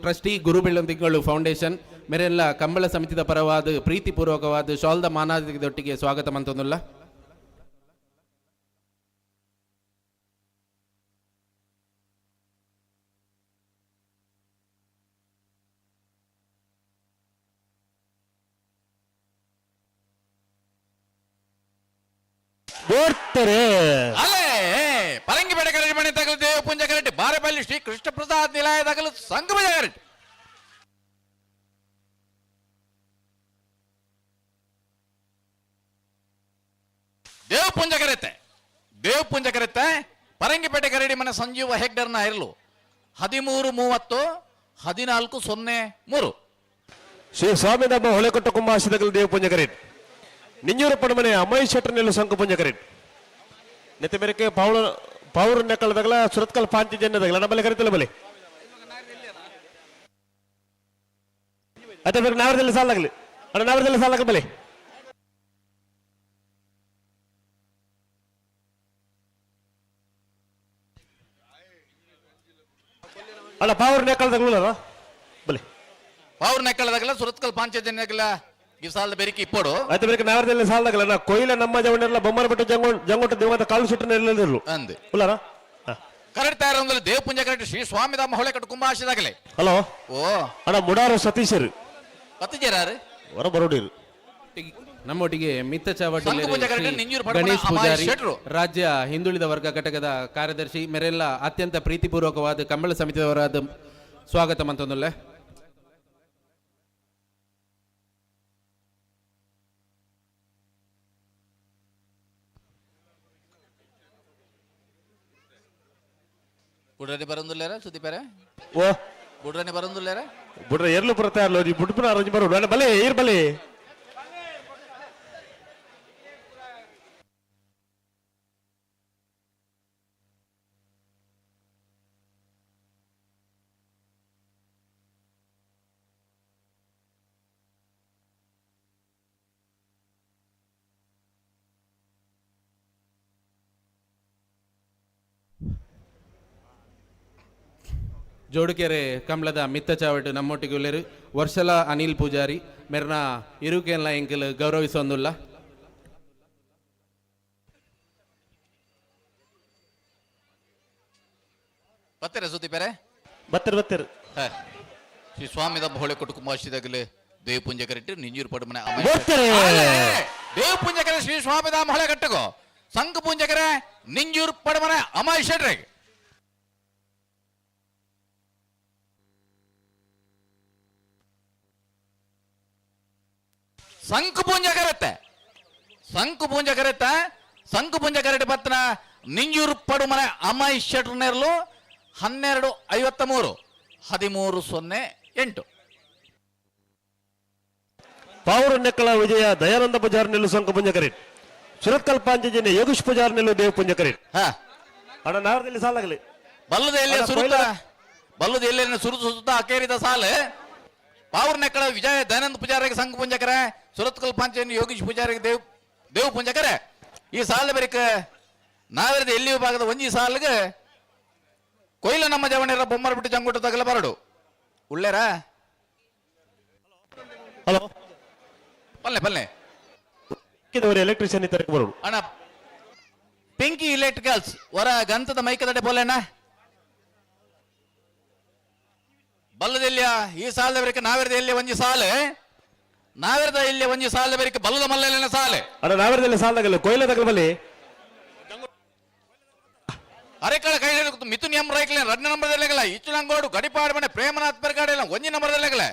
ಟ್ರಸ್ಟಿ ಗುರು ಬೆಳ್ಳಂತಿಗಳು ಫೌಂಡೇಶನ್ ಮೇರೆಲ್ಲ ಕಂಬಳ ಸಮಿತಿದ ಪರವಾದ ಪ್ರೀತಿಪೂರ್ವಕವಾದ ಶಾಲ್ದ ಮಾನಾದಿದೊಟ್ಟಿಗೆ ಸ್ವಾಗತ ಮಂತೊಂದುಲ್ಲ ಅಲ್ಲೇ ಪರಂಗಿಪೇಟೆ ಕರೆಕ್ಟ್ ಮನೆ ತಗಲು ದೇವ ಪುಂಜ ಕರೆಕ್ಟ್ ಬಾರೆಪಲ್ಲಿ ಶ್ರೀ ಕೃಷ್ಣ ಪ್ರಸಾದ್ ನಿಲಯ ತಗಲು ಸಂಗಮ ಕರೆಕ್ಟ್ ದೇವ್ ಪುಂಜ ಕರೆತ್ತೆ ಪರಂಗಿಪೇಟೆ ಕರಡಿ ಮನೆ ಸಂಜೀವ ಹೆಗ್ಡರ್ನ ಇರಲು 13:30 14:03 ಶ್ರೀ ಸ್ವಾಮಿದಮ್ಮ ಹೊಳೆಕೊಟ್ಟ ಕುಂಭಾಶಿದಗಲು ದೇವ ಪುಂಜ ಕರೆಕ್ಟ್ ನಿಂಜೂರು ಪಡಮನೆ ಅಮೈ ಶೆಟ್ಟರ್ ನೆಲ್ಲು ಸಂಕು ಪುಂಜ ಕರೆಕ್ಟ್ ನೆತ್ತೆ ಬೇರೆ ಪೌರ್ ನೆಕ್ಕಳದಾಗಲ ಸುರತ್ಕಲ್ ಪಾಂಚಿ ಜನ್ನದಾಗಲ ನಮ್ಮಲ್ಲಿ ಕರಿತಿಲ್ಲ ಬಲೆ ಅದೇ ಬೇರೆ ನಾವರದಲ್ಲಿ ಸಾಲಾಗಲಿ ಅಣ್ಣ ನಾವರದಲ್ಲಿ ಸಾಲಾಗ ಬಲೆ ಅಲ್ಲ ಪೌರ್ ನೆಕ್ಕಳದಾಗಲ ಬಲೆ ಪೌರ್ ನೆಕ್ಕಳದಾಗಲ ಸುರತ್ಕಲ್ ಪಾಂಚ ಜನ್ನದಾಗಲ ಈ ಸಾಲದ ಬೆರಿಕೆ ಇಪ್ಪಡು ಆಯ್ತು ಬೇರೆ ನಾವರದಲ್ಲಿ ಸಾಲಾಗಲ್ಲ ನಾ ಕೊಯ್ಲ ನಮ್ಮ ಜವನೆಲ್ಲ ಬೊಮ್ಮರ ಬಿಟ್ಟು ಜಂಗೊಟ್ಟು ದೇವದ ಕಾಲು ಸುಟ್ಟು ಎಲ್ಲದಿರಲು ಅಂದೆ ಉಲ್ಲಾರ ಕರೆಕ್ಟ್ ತಯಾರೊಂದಲ್ಲಿ ದೇವ ಪುಂಜ ಕರೆಕ್ಟ್ ಶ್ರೀ ಸ್ವಾಮಿದಾಮ ಹೊಳೆ ಕಟ್ಟು ಕುಂಭಾಶಿದಾಗಲೇ ಹಲೋ ಓ ಅಣ್ಣ ಮುಡಾರು ಸತೀಶರು ಪತ್ತಿಜರಾರು ಹೊರ ಬರೋಡಿರು ನಮ್ಮೊಟ್ಟಿಗೆ ಮಿತ್ತ ಚಾವಡ್ ಸಂಕುಪುಂಜ ಕರೆಕ್ಟ್ ನಿಂಜೂರು ಪಡಮನೆ ಗಣೇಶ್ ಅಮಾಯಿ ಪೂಜಾರಿ ಶೆಟ್ರು ರಾಜ್ಯ ಹಿಂದುಳಿದ ವರ್ಗ ಘಟಕದ ಕಾರ್ಯದರ್ಶಿ ಮೇರೆಲ್ಲ ಅತ್ಯಂತ ಪ್ರೀತಿಪೂರ್ವಕವಾದ ಕಂಬಳ ಸಮಿತಿಯವರಾದ ಸ್ವಾಗತ ಮಂತೊಂದುಲ್ಲ ಬುಡ್ರನಿ ಬರಂದುಲ್ಲೇರ ಸುದೀಪರೆ ಓ ಬುಡ್ರನಿ ಬರಂದುಲ್ಲೇರ ಬುಡ್ರ ಎರ್ಲು ಬರುತ್ತಾ ಇರ್ಲೋ ಈ ಬುಡ್ಪುರ ಅರಂಜ್ ಬರೋಡು ಬಲೆ ಏರ್ ಬಲೆ ಜೋಡುಕೆರೆ ಕಂಬಳದ ಮಿತ್ತ ಚಾವಟ್ ನಮ್ಮೊಟ್ಟಿಗೆ ಉಳ್ಳರು ವರ್ಷಲ ಅನಿಲ್ ಪೂಜಾರಿ ಮೆರ್ನ ಇರುಕೆಲ್ಲ ಎಂಕಲ್ ಗೌರವಿಸೊಂದುಲ್ಲ ಬತ್ತೆರ ಸುದೀಪರೆ ಬತ್ತರ್ ಶ್ರೀ ಸ್ವಾಮಿದಾಮ ಹೊಳೆ ಕೊಟ್ಟು ಕುಂಭಾಶಿದಾಗಲೇ ದೇವ ಪುಂಜ ಕರೆಕ್ಟ್ ನಿಂಜೂರು ಪಡಮನೆ ದೇವ ಪುಂಜ ಕರೆ ಶ್ರೀ ಸ್ವಾಮಿದಾಮ ಹೊಳೆ ಕಟ್ಟಗೋ ಸಂಕ ಪುಂಜ ಕರೆ ನಿಂಜೂರು ಪಡಮನೆ ಅಮಾಯಿ ಶೆಟ್ರೆಗೆ ಸಂಕು ಪೂಂಜ ಕರೆತ್ತೆ ಸಂಕು ಪುಂಜ ಕರೆಕ್ಟ್ ಪತ್ತನ ನಿಂಜೂರು ಪಡುಮನೆ ಅಮಾಯಿ ಶೆಟ್ರ್ ನೆರಲು 12:53 13:08 ಪಾವೂರು ನೆಕ್ಕಳ ವಿಜಯ ದಯಾನಂದ ಪೂಜಾರ್ ನೆಲ್ಲು ಸಂಕು ಪುಂಜ ಕರೆಕ್ಟ್ ಸುರತ್ಕಲ್ ಪಾಂಚಜನ್ಯ ಯೋಗೇಶ್ ಪೂಜಾರ್ ನೆಲ್ಲು ದೇವ ಪುಂಜ ಕರೆಕ್ಟ್ ಅಣ್ಣ ನಾವರದಲ್ಲಿ ಸಾಲಾಗಲಿ ಬಲ್ಲದ ಎಲ್ಲೇನ ಸುತ್ತ ಅಕೇರಿದ ಸಾಲೆ ಪಾವೂರ್ ನೆಕ್ಕಳ ವಿಜಯ ದಯಾನಂದ ಪೂಜಾರಿಗೆ ಸಂಘ ಪುಂಜಕರ ಸುರತ್ಕಲ್ ಪಾಂಚಜನ್ಯ ಯೋಗೇಶ್ ಪೂಜಾರಿಗೆ ದೇವ್ ಪುಂಜಕರ ಈ ಸಾಲ ಬರಿಕ ನಾವಿರದ ಎಲ್ಲಿ ವಿಭಾಗದ ಒಂಜಿ ಸಾಲಿಗೆ ಕೊಯ್ಲ ನಮ್ಮ ಜವಣಿರ ಬೊಮ್ಮರ ಬಿಟ್ಟು ಜಂಗುಟ್ಟು ತಗಲ ಬರಡು ಉಳ್ಳೇರ ಹಲೋ ಪಲ್ಲೆ ಪಲ್ಲೆ ಎಲೆಕ್ಟ್ರಿಷಿಯನ್ ಇತರ ಬರೋಡು ಅಣ್ಣ ಪಿಂಕಿ ಇಲೆಕ್ಟ್ರಿಕಲ್ಸ್ ಹೊರ ಗಂತದ ಮೈಕದಡೆ ಬೋಲೆಣ್ಣ ಬಲ್ಲದೆಲ್ಲಿಯ ಈ ಸಾಲದ ಬರಿಕೆ ನಾವೆರದ ಎಲ್ಲಿ ಒಂಜಿ ಸಾಲು ನಾವೆರದ ಇಲ್ಲಿ ಒಂಜಿ ಸಾಲದ ಬರಿಕೆ ಬಲ್ಲದ ಮಲ್ಲೆಲ್ಲಿನ ಸಾಲೆ ಅಣ್ಣ ನಾವೆರದಲ್ಲಿ ಸಾಲದಾಗಲ್ಲ ಕೊಯ್ಲ ತಗಲ್ಬಲ್ಲಿ ಅರೆಕಳ ಕೈ ಮಿಥುನ್ ಎಂ ರೈಕ್ಲೆ 2 ನಂಬರ್ದಲ್ಲೆಗಲ ಇಚ್ಚುಲಂಗೋಡು ಗಡಿಪಾಡು ಮನೆ ಪ್ರೇಮನಾಥ್ ಪೆರ್ಗಾಡೆಲ್ಲ ಒಂಜಿ ನಂಬರ್ದಲ್ಲೆಗಲ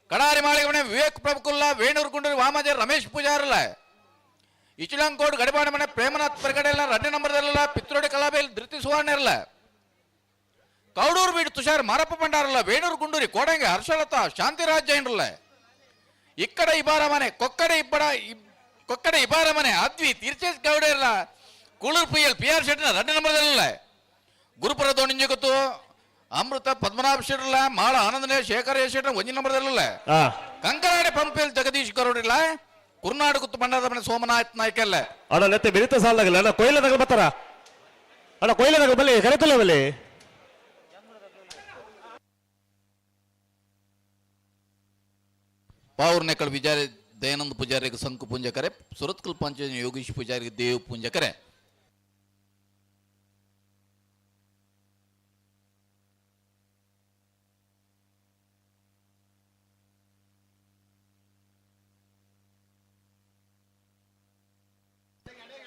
ಕಡಾರಿ ಮಾಳಿಗೆ ಮನೆ ವಿವೇಕ್ ಪ್ರಭುಕುಲ್ಲ ವೇಣೂರು ಗುಂಡೂರು ವಾಮಜ ರಮೇಶ್ ಪೂಜಾರಲ್ಲ ಇಚ್ಚುಲಂಗೋಡು ಗಡಿಪಾಡು ಮನೆ ಪ್ರೇಮನಾಥ್ ಪೆರ್ಗಾಡೆಲ್ಲ 2 ನಂಬರ್ದಲ್ಲ ಪಿತ್ರೋಡಿ ಕಲಾಬೇಲ್ ಧೃತಿ ಸುವರ್ಣ ಇರಲ್ಲ ಕೌಡೂರು ಬೀಡು ತುಷಾರ್ ಮಾರಪ್ಪ ಭಂಡಾರಲ್ಲ ವೇಣೂರು ಗುಂಡೂರಿ ಕೋಡಂಗೆ ಹರ್ಷಲತಾ ಶಾಂತಿರಾಜ್ ಜೈನ್ರಲ್ಲ ಇಕ್ಕಡ ಇಬಾರ ಮನೆ ಕೊಕ್ಕಡೆ ಇಬಾರ ಮನೆ ಅದ್ವಿ ತೀರ್ಚೇಶ್ ಗೌಡ ಇರಲ್ಲ Kulur P L P R ಶೆಟ್ನ 2 ನಂಬರ್ದಲ್ಲ ಗುರುಪುರ ದೋಣಿಂಜ ಗೊತ್ತು ಅಮೃತ ಪದ್ಮನಾಭ ಶೆಟ್ರಲ್ಲ ಮಾಳ ಆನಂದನೇ ಶೇಖರ ಶೆಟ್ರ 1 ನಂಬರ್ದಲ್ಲ ಕಂಕನಾಡೆ ಪಂಪೇಲ್ ಜಗದೀಶ್ ಗೌಡಿಲ್ಲ ಕುರ್ನಾಡು ಕುತ್ತು ಬಂಡಾರದ ಮನೆ ಸೋಮನಾಥ್ ನಾಯ್ಕ ಅಲ್ಲ ಅಣ್ಣ ನೆತ್ತೆ ಬೆರಿತ ಸಾಲಾಗಲ್ಲ ಅಣ್ಣ ಕೊಯ್ಲ ತಗಲ್ ಬರ್ತಾರ ಅಣ್ಣ ಕೊಯ್ಲ ತಗಲ್ ಬಲ್ಲಿ ಕರೆತಲ್ಲ ಬಲ್ಲಿ ಪಾವೂರ್ ನೆಕ್ಕಳ ವಿಜಯ ದಯಾನಂದ ಪೂಜಾರಿಗೆ ಸಂಕು ಪುಂಜಕರೆ ಸುರತ್ಕಲ್ ಪಂಚಾಯತ್ ಯೋಗೀಶ್ ಪೂಜಾರಿಗೆ ದೇವ್ ಪುಂಜಕರೆ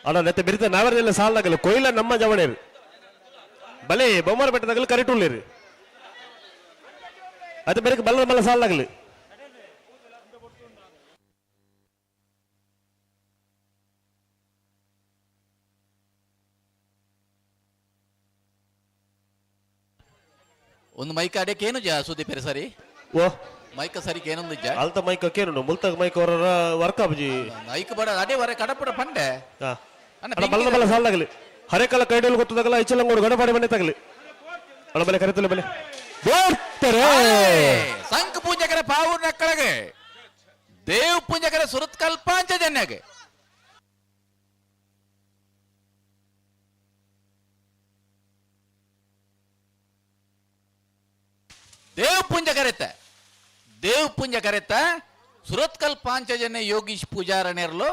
ಅಣ್ಣ ನೆತ್ತೆ ಬೆರಿತ ನಾವೆರದಲ್ಲಿ ಸಾಲಾಗಲ್ಲ ಕೊಯ್ಲ ನಮ್ಮ ಜವಣೇರು ಬಲೆ ಬೊಮ್ಮರ ಬೆಟ್ಟದಾಗಲ್ಲ ಕರೆಟುಳ್ಳೇರು ಅದು ಬೆರಕೆ ಬಲ್ಲ ಮಲ್ಲ ಸಾಲಾಗಲಿ ಒಂದು ಮೈಕ್ ಅಡಕ್ಕೆ ಏನು ಸುದೀಪೇರೆ ಸರಿ ಓ ಮೈಕ ಸರಿ ಏನೊಂದು ಅಲ್ತ ಮೈಕ್ ಕೇನು ಮುಲ್ತಕ್ ಮೈಕ್ ಅವರ ವರ್ಕ್ ಆಬಜಿ ಮೈಕ್ ಬಡ ಅದೇ ವರೆ ಕಡಪಡ ಪಂಡೆ ಅಣ್ಣ ಬಲ್ಲ ಬಲ್ಲ ಸಾಲಾಗಲಿ ಹರೇಕಾಲ ಕೈಡಲ್ ಗೊತ್ತದಾಗಲ್ಲ ಐಚಲಂಗೋಡು ಗಡಪಾಡಿ ಮನೆ ತಗಲಿ ಅಣ್ಣ ಬಲೆ ಕರೆತಲ್ಲ ಬಲೆ ಸಂಕ ಪೂಜಕರ ಪಾವೂರ್ ನೆಕ್ಕಳಗೆ ದೇವ್ ಪೂಜಕರ ಸುರತ್ಕಲ್ ಪಾಂಚಜನ್ಯಗೆ ದೇವ್ ಪುಂಜ ಕರೆತ ಸುರತ್ಕಲ್ ಪಾಂಚಜನ್ಯ ಯೋಗೀಶ್ ಪೂಜಾರಣ್ಯರ್ಲು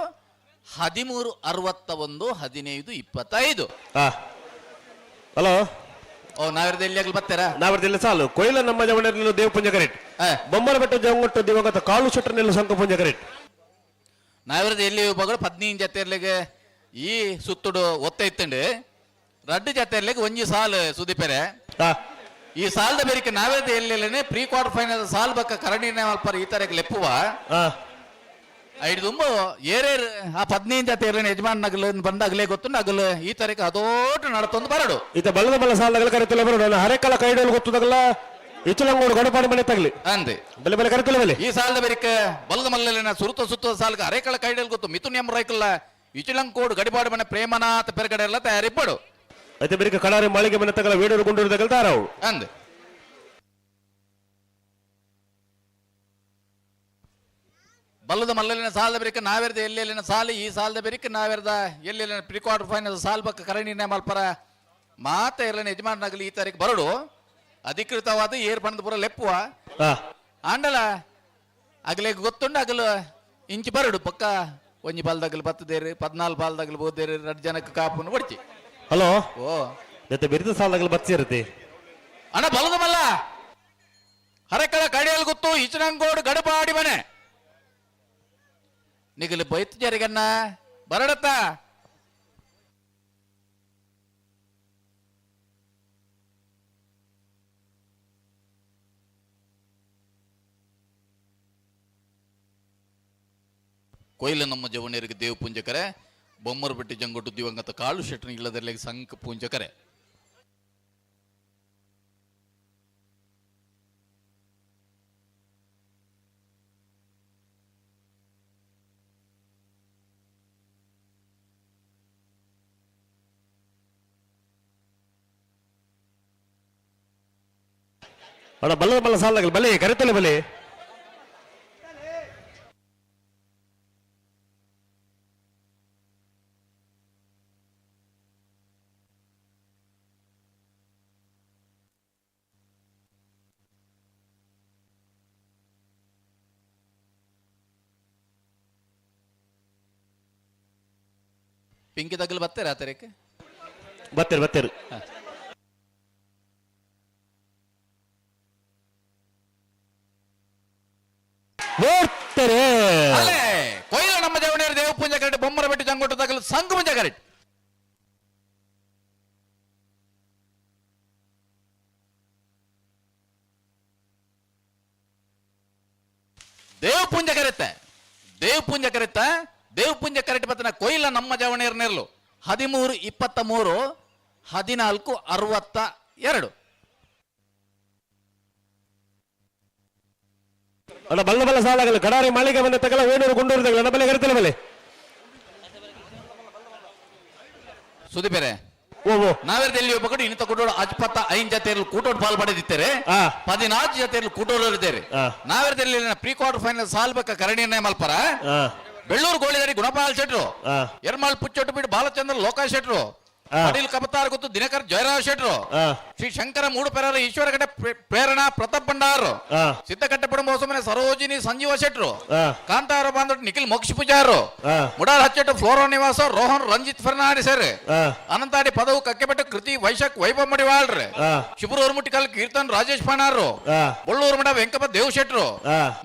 1361 1525 ಹಲೋ ಓ ನಾವೆರದಲ್ಲಿ ಬರ್ತಾರ ನಾವೆರದಲ್ಲಿ ಸಾಲು ಕೊಯ್ಲ ನಮ್ಮ ಜವಣರ್ನೆಲ್ಲ ದೇವ್ ಪುಂಜ ಕರೆಟ್ ಬೊಮ್ಮರ ಬೆಟ್ಟ ಜಂಗೊಟ್ಟು ದಿವಂಗತ ಕಾಳು ಶೆಟ್ಟರ್ನೆಲ್ಲ ಸಂಕ ಪುಂಜ ಕರೆಟ್ ನಾವೆರದ ಎಲ್ಲಿ ಬಗಳು 15 ಜತೆರ್ಲಿಗೆ ಈ ಸುತ್ತುಡು ಒತ್ತ ಇತ್ತಂಡು 2 ಜತೆರ್ಲಿಗೆ ಒಂಜಿ ಸಾಲು ಸುದೀಪೆರೆ ಈ ಸಾಲದ ಬೇರಿಕೆ ನಾವೇದ ಎಲ್ಲೆಲ್ಲನೆ ಪ್ರೀ ಕ್ವಾರ್ಟರ್ ಫೈನಲ್ ಸಾಲ್ ಬಕ್ಕ ಕರಣಿನ ಮಲ್ಪರ ಈ ತರಕ್ಕೆ ಲೆಪ್ಪುವ ಐದು ತುಂಬ ಏರೇರ್ ಆ 15 ಜತೆ ಯಜಮಾನ್ ನಗಲು ಬಂದಾಗಲೇ ಗೊತ್ತು ನಗಲು ಈ ತರಕ್ಕೆ ಅದೋಟ ನಡತೊಂದು ಬರಡು ಈತ ಬಲ್ಲದ ಬಲ್ಲ ಸಾಲದಾಗಲ ಕರೆತಲ್ಲ ಬರಡು ಹರೇಕಾಲ ಕೈಡಲ್ ಗೊತ್ತದಾಗಲ್ಲ ಇಚ್ಚಲಂಗೋಡು ಗಡಪಾಡಿ ಮನೆ ತಗಲಿ ಅಂದೆ ಬೆಲೆ ಬೆಲೆ ಕರೆತಲ್ಲ ಬೆಲೆ ಈ ಸಾಲದ ಬೇರಿಕೆ ಬಲ್ಲದ ಮಲ್ಲೆನ ಸುತ್ತದ ಸಾಲ್ಗ ಹರೇಕಾಲ ಕೈಡಲ್ ಗೊತ್ತು ಮಿಥುನ್ ಎಂ ರೈಕಲ್ಲ ಇಚ್ಚಲಂಕೋಡು ಗಡಿಪಾಡು ಮನೆ ಪ್ರೇಮನಾಥ ಪೆರಗಡೆ ಎಲ್ಲ ತಯಾರಿಪ್ಪಡು అయితే మీరు కడారి మాళిగే మన తగల వేడూరు గుండూరు తగలుతారావు అంది ಬಲ್ಲದ ಮಲ್ಲಲಿನ ಸಾಲದ ಬೇರಿಕೆ ನಾವೆರದ ಎಲ್ಲೆಲ್ಲಿನ ಸಾಲು ಈ ಸಾಲದ ಬೇರಿಕೆ ನಾವೆರದ ಎಲ್ಲೆಲ್ಲಿನ ಪ್ರೀ ಕ್ವಾರ್ಟರ್ ಫೈನಲ್ ಸಾಲ್ ಬಕ್ಕ ಕರಣಿನ ಮಲ್ಪರ ಮಾತ ಇರಲಿನ ಯಜಮಾನನಾಗಲಿ ಈ ತಾರೀಕು ಬರಡು ಅಧಿಕೃತವಾದ ಏರ್ ಪಣದ ಪುರ ಲೆಪ್ಪುವ ಆಂಡಲ ಅಗಲೇ ಗೊತ್ತುಂಡು ಅಗಲು ಇಂಚು ಬರಡು ಪಕ್ಕ ಒಂಜಿ ಬಾಲ್ದಾಗಲು ಬತ್ತದೇರಿ 14 ಬಾಲ್ದಾಗಲು ಬೋದೇರಿ 2 ಜನಕ್ಕೆ ಕಾಪುನು ಹೊಡ್ಚಿ ಹಲೋ ಓ ಜೊತೆ ಬಿರಿದ ಸಾಲಾಗಲು ಬಚ್ಚಿರುತ್ತೆ ಅಣ್ಣ ಬಲದ ಮಲ್ಲ ಹರಕಳ ಕಡಿಯಲ್ ಗೊತ್ತು ಇಚನಂಗೋಡು ಗಡಪಾಡಿ ಮನೆ ನಿಗಲು ಬೈತ್ ಜರಿಗನ್ನ ಬರಡತ್ತ ಕೊಯ್ಲ ನಮ್ಮ ಜವಣಿಯರಿಗೆ ದೇವ್ ಪುಂಜಕರೆ ಬೊಮ್ಮರು ಬಿಟ್ಟು ಜಂಗೊಟ್ಟು ದಿವಂಗತ ಕಾಳು ಶೆಟ್ಟನ ಇಲ್ಲದರಲ್ಲಿ ಸಂಕ ಪೂಂಜಕರೆ ಅಣ್ಣ ಬಲ್ಲದ ಬಲ್ಲ ಸಾಲಾಗಲ್ಲ ಬಲೆ ಕರೆತಲ್ಲ ಬಲೆ ಪಿಂಕಿ ತಗಲು ಬತ್ತೇರ ಆತರಕ್ಕೆ ಬತ್ತೇರು ಬತ್ತೇರು ನೋಡ್ತಾರೆ ಅಲ್ಲೇ ಕೊಯ್ಲ ನಮ್ಮ ಜವಣಿಯರು ದೇವ ಪೂಜೆ ಕರೆಕ್ಟ್ ಬೊಮ್ಮರ ಬೆಟ್ಟು ಜಂಗೋಟ ತಗಲು ಸಂಘ ಪೂಜೆ ಕರೆಕ್ಟ್ ದೇವ ಪೂಜೆ ಕರೆತ್ತೆ ದೇವ ಪೂಜೆ ಕರೆಕ್ಟ್ ಬತ್ತನ ಕೊಯ್ಲ ನಮ್ಮ ಜವಣಿಯರು ನೆರಲು 13-23-14-62 ಅಣ್ಣ ಬಲ್ಲ ಬಲ್ಲ ಸಾಲಾಗಲ್ಲ ಕಡಾರಿ ಮಾಳಿಗೆ ಬಂದ ತಗಲ ವೇಣೂರು ಗುಂಡೂರು ತಗಲ ನನ್ನ ಬಲೆ ಕರೆತಲ್ಲ ಬಲೆ ಸುದೀಪೇರೆ ಓ ನಾವೆಲ್ಲಿ ಒಬ್ಬಕಡೆ ಇನ್ನಿತ ಕೂಟೋಡು 25 ಜೊತೆಯಲ್ಲಿ ಕೂಟೋಡು ಪಾಲ್ ಪಡೆದಿದ್ದೇವೆ 14 ಜೊತೆಯಲ್ಲಿ ಕೂಟೋಡು ಇದ್ದೇವೆ ನಾವೆಲ್ಲಿ ಪ್ರೀ ಕ್ವಾರ್ಟರ್ ಫೈನಲ್ ಸಾಲ್ಬೇಕ ಕರಣಿಯನ್ನೇ ಮಲ್ಪರ ಬೆಳ್ಳೂರು ಗೋಳಿದಾರಿ ಗುಣಪಾಲ್ ಶೆಟ್ರು ಎರ್ಮಾಳ್ ಪುಚ್ಚೊಟ್ಟು ಬಿಟ್ಟು ಬಾಲಚಂದ್ರ ಲೋಕಾಶ್ ಶೆಟ್ರು ಅನಿಲ್ ಕಬತಾರ್ ಗೊತ್ತು ದಿನಕರ್ ಜಯರಾವ್ ಶೆಟ್ರು ಶ್ರೀ ಶಂಕರ ಮೂಡುಪೆರರ ಈಶ್ವರಗಡ್ಡೆ ಪ್ರೇರಣಾ ಪ್ರತಾಪ್ ಭಂಡಾರ್ ಸಿದ್ದಕಟ್ಟೆ ಪುಡಂಬೋಸಮನೆ ಸರೋಜಿನಿ ಸಂಜೀವ ಶೆಟ್ರು ಕಾಂತಾರ ಬಾಂಧವ್ ನಿಖಿಲ್ ಮೋಕ್ಷ ಪೂಜಾರು ಮುಡಾಲ್ ಹಚ್ಚೆಟ್ಟು ಫ್ಲೋರೋ ನಿವಾಸ ರೋಹನ್ ರಂಜಿತ್ ಫರ್ನಾಂಡಿಸ್ ಅನಂತಾಡಿ ಪದವು ಕಕ್ಕೆಬೆಟ್ಟು ಕೃತಿ ವೈಶಾಖ್ ವೈಭವ್ ಮಡಿವಾಳ್ರೆ ಶಿಬೂರು ಮುಟ್ಟಿಕಲ್ ಕೀರ್ತನ್ ರಾಜೇಶ್ ಪಣಾರು ಬಳ್ಳೂರು ಮಠ ವೆಂಕಪ್ಪ ದೇವ್ ಶೆಟ್ರು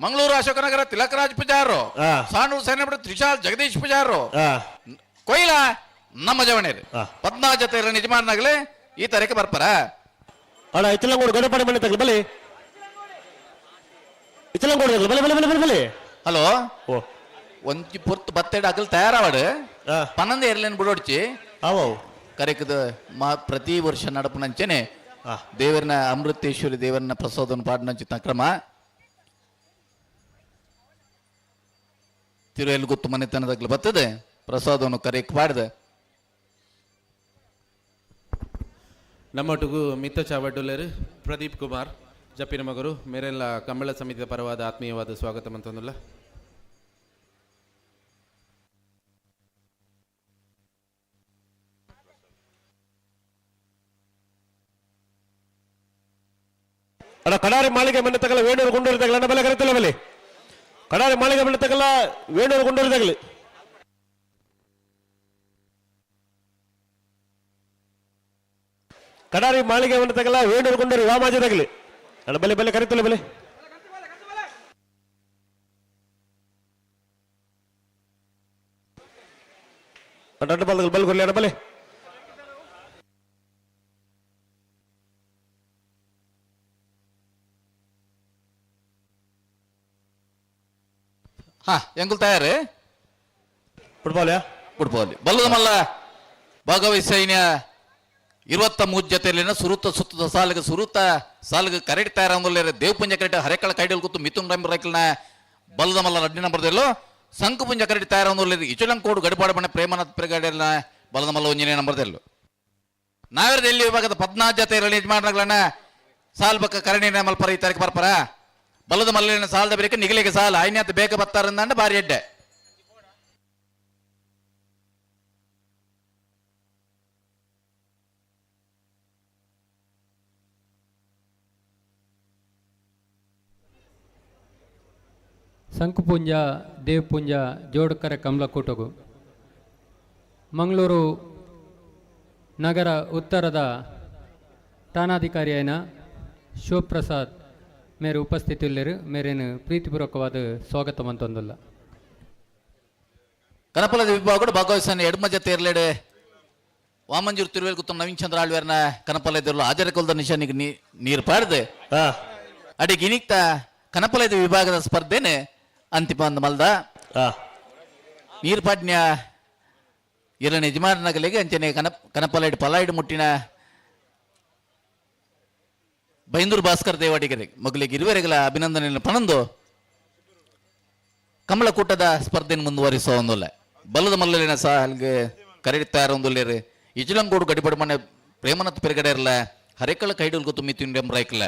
ಮಂಗಳೂರು ಅಶೋಕನಗರ ತಿಲಕರಾಜ್ ಪೂಜಾರು ಸಾಣೂರು ಸೇನೆ ತ್ರಿಶಾಲ್ ಜಗದೀಶ್ ಪೂಜಾರು ಕೊಯ್ಲ ನಮ್ಮ ಜವಣೇರಿ 14 ಜೊತೆ ನಿಜಮಾನಾಗ್ಲೆ ಈ ತರಕ್ಕೆ ಬರ್ಪಾರ ಅಣ್ಣ ಇಚ್ಚಲಂಗೋಡು ಗಡಪಾಡಿ ಮನೆ ತಗಲಿ ಬಲಿ ಇಚ್ಚಲಂಗೋಡು ತಗಲಿ ಬಲಿ ಬಲಿ ಬಲಿ ಬಲಿ ಹಲೋ ಓ ಒಂಚಿ ಪುರ್ತು ಬತ್ತೆಡ್ ಅಗಲ್ ತಯಾರಾವಾಡು 12 ಏರ್ಲೇನ್ ಬಿಡೋಡ್ಚಿ ಅವು ಕರೆಕದ ಪ್ರತಿ ವರ್ಷ ನಡಪನಂಚೆನೆ ದೇವರನ ಅಮೃತೇಶ್ವರಿ ದೇವರನ ಪ್ರಸಾದವನ್ನು ಪಾಡಿನಂಚಿನ ಕ್ರಮ ತಿರುವೆಲ್ ಗುತ್ತು ಮನೆತನದಾಗ್ಲಿ ಬರ್ತದೆ ಪ್ರಸಾದವನ್ನು ಕರೆಕ್ ಪಾಡ್ದೆ ನಮ್ಮೊಟ್ಟಿಗೂ ಮಿತ್ತ ಚಾವಡ್ಡುಲರು ಪ್ರದೀಪ್ ಕುಮಾರ್ ಜಪ್ಪಿನ ಮಗರು ಮೇರೆಲ್ಲ ಕಂಬಳ ಸಮಿತಿಯ ಪರವಾದ ಆತ್ಮೀಯವಾದ ಸ್ವಾಗತ ಅಂತಂದಿಲ್ಲ ಅಣ್ಣ ಕಡಾರಿ ಮಾಳಿಗೆ ಮನೆ ತಗಲ ವೇಣೂರು ಗುಂಡೂರು ತಗಲ ನನ್ನ ಬಲೆ ಕರೆತಲ್ಲ ಬಲಿ ಕಡಾರಿ ಮಾಳಿಗೆ ಮನೆ ತಗಲ ವೇಣೂರು ಗುಂಡೂರು ತಗಲಿ ಕಡಾರಿ ಮಾಳಿಗೆ ಮನೆ ತಗಲ ವೇಣೂರು ಗುಂಡೂರು ವಾಮಾಜಿ ತಗಲಿ ನನ್ನ ಬಲೆ ಬಲೆ ಕರೆತಲ್ಲ ಬಲೆ ಅಡ್ಡ ಬಲ್ ಬಲ್ ಕೊರ್ಲಿ ಅಣ್ಣ ಬಲೆ ಎಂಗುಲ್ ತಯಾರಿ ಫುಟ್ಬಾಲ್ ಬಲ್ಲದ ಮಲ್ಲ ಭಾಗವಹಿಸೈನ್ಯ 23 ಜೊತೆಯಲ್ಲಿನ ಸುತ್ತದ ಸಾಲಿಗೆ ಕರೆಕ್ಟ್ ತಯಾರ ದೇವ್ ಪುಂಜ ಕರೆಕ್ಟ್ ಹರೆಕಳ ಕೈಡಲ್ ಕೂತು ಮಿಥುನ್ ರೈಕಲ್ನ ಬಲ್ಲದ ಮಲ್ಲ ಅಡ್ಡಿ ನಂಬರ್ದಲ್ಲೂ ಸಂಕು ಪುಂಜ ಕರೆಕ್ಟ್ ತಯಾರ ಇಚುಲಂಕೋಡು ಗಡಿಪಾಡು ಬಣ್ಣ ಪ್ರೇಮನಾಥ್ ಪ್ರಿಗಾಡಿಯಲ್ನ ಬಲ್ಲದ ಮಲ್ಲ ಒಂಜನೇ ನಂಬರ್ದಲ್ಲೂ ನಾವೆಲ್ಲಿ ವಿಭಾಗದ 14 ಜೊತೆಯಲ್ಲಿ ಯಜಮಾನಗಳನ್ನ ಸಾಲ್ ಬಕ್ಕ ಕರಣಿನ ಮಲ್ಪರ ಈ ತಾರೀಕು ಬರ್ಪರ ಬಲ್ಲದ ಮಲ್ಲಿನ ಸಾಲದ ಬೇಕ ನಿಗಲಿಗೆ ಸಾಲ ಐನ್ಯತ್ ಬೇಕ ಬತ್ತಾರಂದ ಬಾರಿ ಎಡ್ಡೆ ಸಂಕುಪುಂಜ ದೇವಪುಂಜ ಜೋಡಕರ ಕಮಲಕೂಟಗು ಮಂಗಳೂರು ನಗರ ಉತ್ತರದ ಠಾಣಾಧಿಕಾರಿ అయిన ಶಿವಪ್ರಸಾದ್ ಮೇರೆ ಉಪಸ್ಥಿತಿಯಲ್ಲಿರು ಮೇರೇನು ಪ್ರೀತಿಪೂರ್ವಕವಾದ ಸ್ವಾಗತ ಅಂತಂದಲ್ಲ ಕನಪಲದ ವಿಭಾಗ ಭಾಗವಹಿಸಾನ ಎಡಮ ಜೊತೆ ಇರ್ಲೇಡೆ ವಾಮಂಜೂರು ತಿರುವೇಲ್ ಕುತ್ತ ನವೀನ್ ಚಂದ್ರ ಆಳ್ವೇರ್ನ ಕನಪಲಯದಲ್ಲೂ ಹಾಜರಕೊಲ್ದ ನಿಶಾನಿಗೆ ನೀರು ಪಾಡ್ದೆ ಅಡಿಗೆ ಇನಿಕ್ತ ಕನಪಲಯದ ವಿಭಾಗದ ಸ್ಪರ್ಧೆನೆ ಅಂತಿಮ ಒಂದು ಮಲ್ದ ನೀರು ಪಾಡ್ನ್ಯ ಎರಡನೇ ಯಜಮಾನನಗಲಿಗೆ ಅಂಚನೆ ಕನಪಲೈಡ್ ಪಲಾಯ್ಡ್ ಮುಟ್ಟಿನ ಬೈಂದೂರು ಭಾಸ್ಕರ್ ದೇವಾಡಿಗರಿಗೆ ಮಗಳಿಗೆ ಇರುವರೆಗಳ ಅಭಿನಂದನೆಯನ್ನು ಪಣಂದು ಕಮಲಕೂಟದ ಸ್ಪರ್ಧೆಯನ್ನು ಮುಂದುವರಿಸುವ ಒಂದೊಲ್ಲ ಬಲ್ಲದ ಮಲ್ಲಲಿನ ಸಾಲ್ಗೆ ಕರೆಯುತ್ತಾ ಇರೋಂದೊಲ್ಲೇರು ಇಜಲಂಗೋಡು ಗಡಿಪಡ ಮನೆ ಪ್ರೇಮನಾಥ್ ಪೆರಗಡೆ ಇರಲ್ಲ ಹರೆಕಳ ಕೈಡಲ್ ಗೊತ್ತು ಮಿತ್ತು ಇಂಡಿಯಂ ರೈಕಲ್ಲ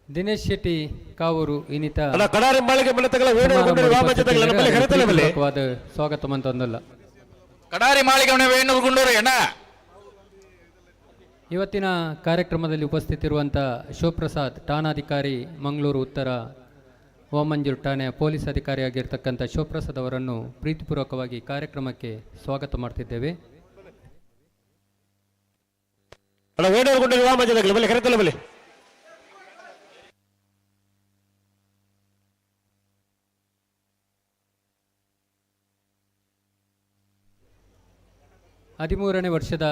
ದಿನೇಶ್ ಶೆಟ್ಟಿ ಕಾವೂರು ಇನಿತ ಕಡಾರಿ ಮಾಳಿಗೆ ಮನೆ ತಗಲ ಸ್ವಾಗತ ಅಂತಂದಲ್ಲ ಕಡಾರಿ ಮಾಳಿಗೆ ವೇಣೂರು ಗುಂಡೂರು ಎಣ್ಣ ಇವತ್ತಿನ ಕಾರ್ಯಕ್ರಮದಲ್ಲಿ ಉಪಸ್ಥಿತಿರುವಂಥ ಶಿವಪ್ರಸಾದ್ ಠಾಣಾಧಿಕಾರಿ ಮಂಗಳೂರು ಉತ್ತರ ಓಮಂಜೂರು ಠಾಣೆಯ ಪೊಲೀಸ್ ಅಧಿಕಾರಿಯಾಗಿರ್ತಕ್ಕಂಥ ಶಿವಪ್ರಸಾದ್ ಅವರನ್ನು ಪ್ರೀತಿಪೂರ್ವಕವಾಗಿ ಕಾರ್ಯಕ್ರಮಕ್ಕೆ ಸ್ವಾಗತ ಮಾಡ್ತಿದ್ದೇವೆ. ಅಣ್ಣ ವೇಣೂರು ಗೊಂಡೂರು ವಾಮಂಜೂರು ಬಲ್ಲಿ ಕರೆತಲ್ಲ ಬಲ್ಲಿ. ಹದಿಮೂರನೇ ವರ್ಷದ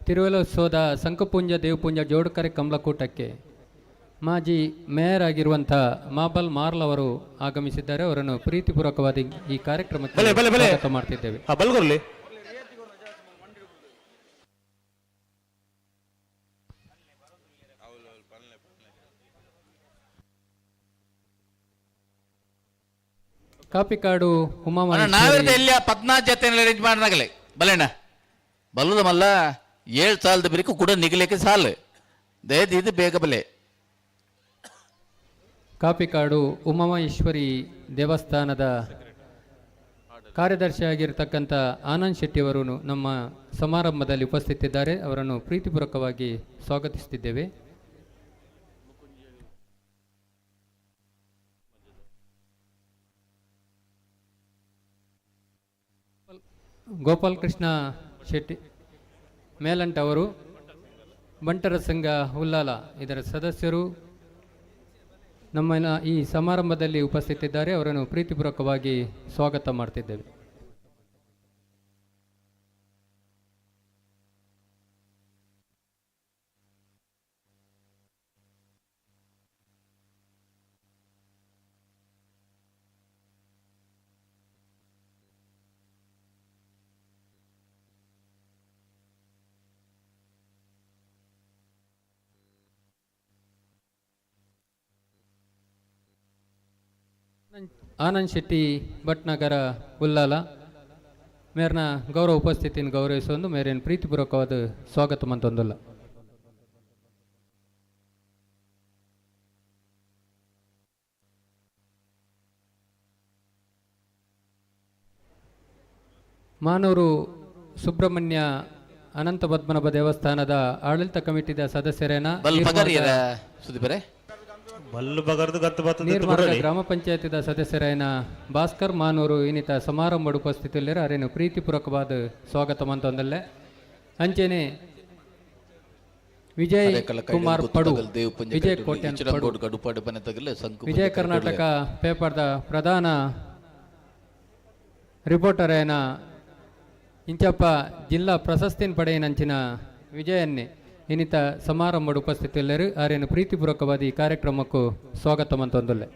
ತಿರುವಲೋತ್ಸವದ ಸಂಕಪುಂಜ ದೇವಪುಂಜ ಜೋಡುಕರೆ ಕಮಲಕೂಟಕ್ಕೆ ಮಾಜಿ ಮೇಯರ್ ಆಗಿರುವಂಥ ಮಾಬಲ್ ಮಾರ್ಲ್ ಅವರು ಆಗಮಿಸಿದ್ದಾರೆ. ಅವರನ್ನು ಪ್ರೀತಿಪೂರ್ವಕವಾದ ಈ ಕಾರ್ಯಕ್ರಮಕ್ಕೆ ಸ್ವಾಗತ ಮಾಡ್ತಿದ್ದೇವೆ. ಬಲ್ಗೊರ್ಲಿ ಕಾಪಿಕಾಡು ಉಮಾ ನಾವಿರ್ದ ಎಲ್ಲಿ 14 ಜೊತೆ ಅರೇಂಜ್ ಮಾಡಿದಾಗಲೇ ಬಲ್ಲೆಣ್ಣ ಬಲ್ಲದ ಮಲ್ಲ 7 ಸಾಲದ ಬರೀಕು ಕೂಡ ನಿಗಲಿಕ್ಕೆ ಸಾಲು ದಯದು ಇದು ಬೇಗ ಬಲೆ. ಕಾಪಿಕಾಡು ಉಮಾಮಹೇಶ್ವರಿ ದೇವಸ್ಥಾನದ ಕಾರ್ಯದರ್ಶಿಯಾಗಿರ್ತಕ್ಕಂಥ ಆನಂದ್ ಶೆಟ್ಟಿ ಅವರು ನಮ್ಮ ಸಮಾರಂಭದಲ್ಲಿ ಉಪಸ್ಥಿತಿದ್ದಾರೆ. ಅವರನ್ನು ಪ್ರೀತಿಪೂರ್ವಕವಾಗಿ ಸ್ವಾಗತಿಸುತ್ತಿದ್ದೇವೆ. ಗೋಪಾಲ್ ಕೃಷ್ಣ ಶೆಟ್ಟಿ ಮೇಲಂಟ್ ಅವರು ಬಂಟರ ಸಂಘ ಹುಲ್ಲಾಲ ಇದರ ಸದಸ್ಯರು ನಮ್ಮ ಈ ಸಮಾರಂಭದಲ್ಲಿ ಉಪಸ್ಥಿತಿದ್ದಾರೆ. ಅವರನ್ನು ಪ್ರೀತಿಪೂರ್ವಕವಾಗಿ ಸ್ವಾಗತ ಮಾಡ್ತಿದ್ದೇವೆ. ಆನಂದ್ ಶೆಟ್ಟಿ ಭಟ್ನಗರ ಉಲ್ಲಾಲ ಮೇರ್ನ ಗೌರವ ಉಪಸ್ಥಿತಿಯನ್ನು ಗೌರವಿಸುವುದು ಮೇರಿನ ಪ್ರೀತಿಪೂರ್ವಕವಾದ ಸ್ವಾಗತ ಮಂತೊಂದಲ್ಲ. ಮಾನೂರು ಸುಬ್ರಹ್ಮಣ್ಯ ಅನಂತ ಪದ್ಮನಾಭ ದೇವಸ್ಥಾನದ ಆಡಳಿತ ಕಮಿಟಿದ ಸದಸ್ಯರೇನ ನಿರ್ಮಾಣ ಗ್ರಾಮ ಪಂಚಾಯತಿದ ಸದಸ್ಯರಾಯನ ಭಾಸ್ಕರ್ ಮಾನೂರು ಇನ್ನಿತ ಸಮಾರಂಭ ಉಪಸ್ಥಿತಿಯಲ್ಲಿರ ಅರೇನು ಪ್ರೀತಿಪೂರ್ವಕವಾದ ಸ್ವಾಗತ ಮಂತೊಂದಲ್ಲೇ ಅಂಚೆನೆ ವಿಜಯ್ ಕುಮಾರ್ ಪಡು ವಿಜಯ್ ಕೋಟ್ಯನ್ ವಿಜಯ ಕರ್ನಾಟಕ ಪೇಪರ್ದ ಪ್ರಧಾನ ರಿಪೋರ್ಟರ್ ಏನ ಇಂಚಪ್ಪ ಜಿಲ್ಲಾ ಪ್ರಶಸ್ತಿನ ಪಡೆಯನಂಚಿನ ವಿಜಯನ್ನೇ ಇನ್ನಿತ ಸಮಾರಂಭ ಉಪಸ್ಥಿತಿಯಲ್ಲರು ಆರೇನು ಪ್ರೀತಿಪೂರ್ವಕವಾದ ಈ ಕಾರ್ಯಕ್ರಮಕ್ಕೂ ಸ್ವಾಗತ ಮಂತೊಂದಲ್ಲೇ.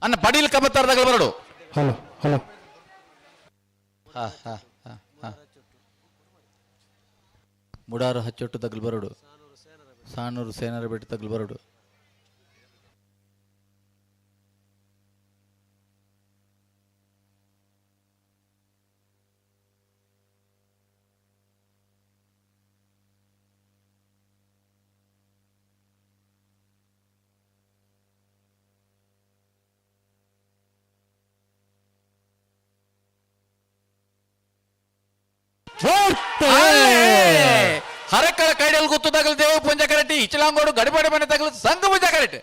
ಅನ್ನ ಪಡೀಲ್ ಕಬತ್ತಾರದಾಗ ಬರಡು. ಹಲೋ ಹಲೋ ಮುಡಾರು ಹಚ್ಚೊಟ್ಟು ತಗಲ್ ಬರಡು. ಸಾಣೂರು ಸೇನಾರ ಬೆಟ್ಟ ತಗಲ್ ಬರಡು. ಹರಕಳ ಕೈಡಲ್ ಗುತ್ತು ತಗಲ್ ದೇವ ಪುಂಜ ಕರೆಟ್ಟಿ ಇಚಲಾಂಗೋಡು ಗಡಿಪಾಡಿ ಮನೆ ತಗಲ್ ಸಂಘ ಪುಂಜ ಕರೆಟ್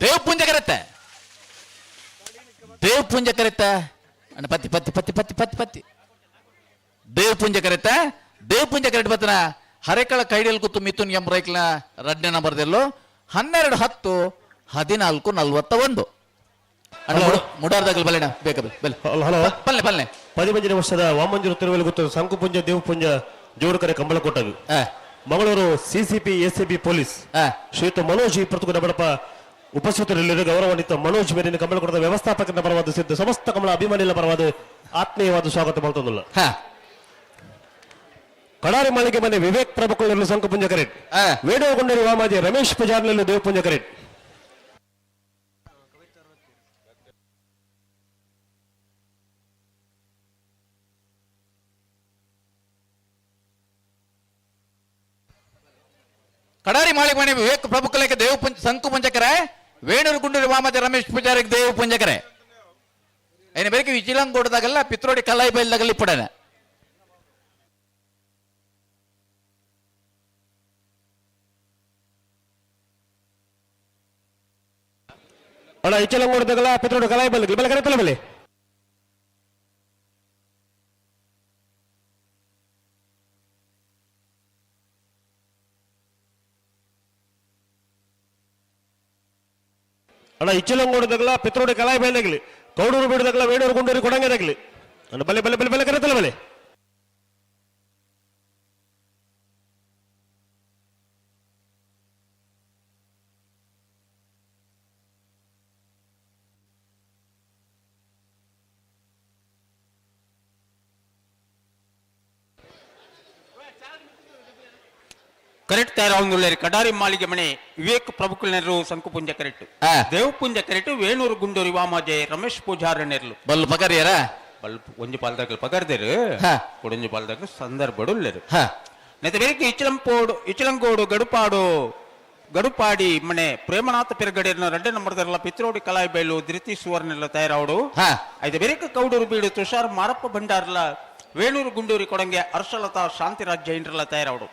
ದೇವ ಪುಂಜ ಕರೆತ್ತ ದೇವ ಪುಂಜ ಕರೆತ್ತ ಅಣ್ಣ ಪತ್ತಿ ಪತ್ತಿ ಪತ್ತಿ ಪತ್ತಿ ಪತ್ತಿ ಪತ್ತಿ ದೇವ ಪುಂಜ ಕರೆತ್ತ ದೇವ ಪುಂಜ ಕರೆಟ್ ಬತ್ತನ ಹರಕಳ ಕೈಡಲ್ ಗುತ್ತು ಮಿಥುನ್ ಎಂ ರೈಕ್ಲ ರಡ್ನೆ ನಂಬರ್ದೆಲ್ಲೋ 12-10-14-41 ಮುಡಾರ್ದಾಗಲ್ ಬಲ್ಲೆಣ ಬೇಕಬಲ್ ಬಲ್ ಹಲೋ ಬಲ್ಲೆ ಬಲ್ಲೆ 15ನೇ ವರ್ಷದ ವಾಮಂಜೂರು ತಿರುವಲ್ಲಿ ಗೊತ್ತು ಸಂಕುಪುಂಜ ದೇವಪುಂಜ ಜೋಡುಕರೆ ಕಂಬಳಕೊಟ್ಟದು ಮಂಗಳೂರು ಸಿಸಿಪಿ ಎಸಿಬಿ ಪೊಲೀಸ್ ಶ್ರೀಯುತ ಮನೋಜ್ ಈ ಪ್ರತಿಕೂಲ ಬಡಪ ಉಪಸ್ಥಿತರಿಲ್ಲದ ಗೌರವಾನ್ವಿತ ಮನೋಜ್ ಮೇಲಿನ ಕಂಬಳಕೊಟ್ಟದ ವ್ಯವಸ್ಥಾಪಕನ ಪರವಾದ ಸಿದ್ಧ ಸಮಸ್ತ ಕಮಲ ಅಭಿಮಾನಿಗಳ ಪರವಾದ ಆತ್ಮೀಯವಾದ ಸ್ವಾಗತ ಮಾಡ್ತಂದಿಲ್ಲ. ಕಡಾರಿ ಮಾಳಿಗೆ ಮನೆ ವಿವೇಕ್ ಪ್ರಭುಕುಲ್ ಸಂಕುಪುಂಜ ಕರೆಟ್ ವೇಣುಗೊಂಡರು ವಾಮಾಜಿ ರಮೇಶ್ ಪೂಜಾರ್ನಲ್ಲೂ ದೇವಪುಂಜ ಕರೆಟ್ ಕಡಾರಿ ಮಾಳಿಗೆ ಮನೆ ವಿವೇಕ್ ಪ್ರಭುಕಲಕ್ಕೆ ದೇವ ಸಂಕು ಪುಂಜಕರೆ ವೇಣೂರು ಗುಂಡೂರು ವಾಮಜ ರಮೇಶ್ ಪೂಜಾರಿಗೆ ದೇವ ಪುಂಜಕರೆ ಐನ ಬೇರೆ ವಿಜಿಲಂಗೋಡದಾಗಲ್ಲ ಪಿತ್ರೋಡಿ ಕಲಾಯಿ ಬೈಲ್ದಾಗಲ್ಲ ಇಪ್ಪಡನೆ ಅಣ್ಣ ಇಚ್ಚಲಂಗೋಡದಾಗಲ್ಲ ಪಿತ್ರೋಡಿ ಕಲಾಯಿ ಬೈಲ್ದಾಗಲ್ಲ ಬೆಲೆ ಕರೆತಲ್ಲ ಬೆಲೆ ಅಣ್ಣ ಇಚ್ಚಲಂಗೋಡದಾಗಲ್ಲ ಪಿತ್ರೋಡಿ ಕಲಾಯಿ ಬೈಲ್ದಾಗಲಿ ಕೌಡೂರು ಬಿಡದಾಗಲ್ಲ ವೇಣೂರು ಗುಂಡೂರು ಕೊಡಂಗೆದಾಗಲಿ ಅಣ್ಣ ಬಲೆ ಬಲೆ ಬಲೆ ಬೆಲೆ ಕರೆತಲ್ಲ ಬೆಲೆ ಕರೆಕ್ಟ್ ತಯಾರಾಗುವುದಿಲ್ಲ ಕಡಾರಿ ಮಾಳಿಗೆ ಮನೆ ವಿವೇಕ್ ಪ್ರಭುಕುಲನೆರು ಸಂಕುಪುಂಜ ಕರೆಕ್ಟ್ ದೇವಪುಂಜ ಕರೆಕ್ಟ್ ವೇಣೂರು ಗುಂಡೂರಿ ವಾಮಾಜೆ ರಮೇಶ್ ಪೂಜಾರ ನೆರ್ಲು ಬಲ್ ಪಗರಿಯರ ಬಲ್ ಒಂಜಿ ಪಾಲ್ದಾಗ ಪಗರ್ದೇರು ಕೊಡೊಂಜಿ ಪಾಲ್ದಾಗ ಸಂದರ್ಭಡುಲ್ಲೆರು ನೆತ ಬೇರೆ ಇಚಲಂಗೋಡು ಗಡುಪಾಡಿ ಮನೆ ಪ್ರೇಮನಾಥ ಪೆರಗಡೆಯನ್ನು 2 ನಂಬರ್ದಲ್ಲ ಪಿತ್ರೋಡಿ ಕಲಾಯಿ ಬೈಲು ಧೃತಿ ಸುವರ್ನೆಲ್ಲ ತಯಾರಾವಡು ಐದು ಬೇರೆ ಕೌಡೂರು ಬೀಡು ತುಷಾರ್ ಮಾರಪ್ಪ ಭಂಡಾರ್ಲ ವೇಣೂರು ಗುಂಡೂರಿ ಕೊಡಂಗೆ ಹರ್ಷಲತಾ ಶಾಂತಿರಾಜ್ ಜೈನ್ರಲ್ಲ ತಯಾರಾವಡು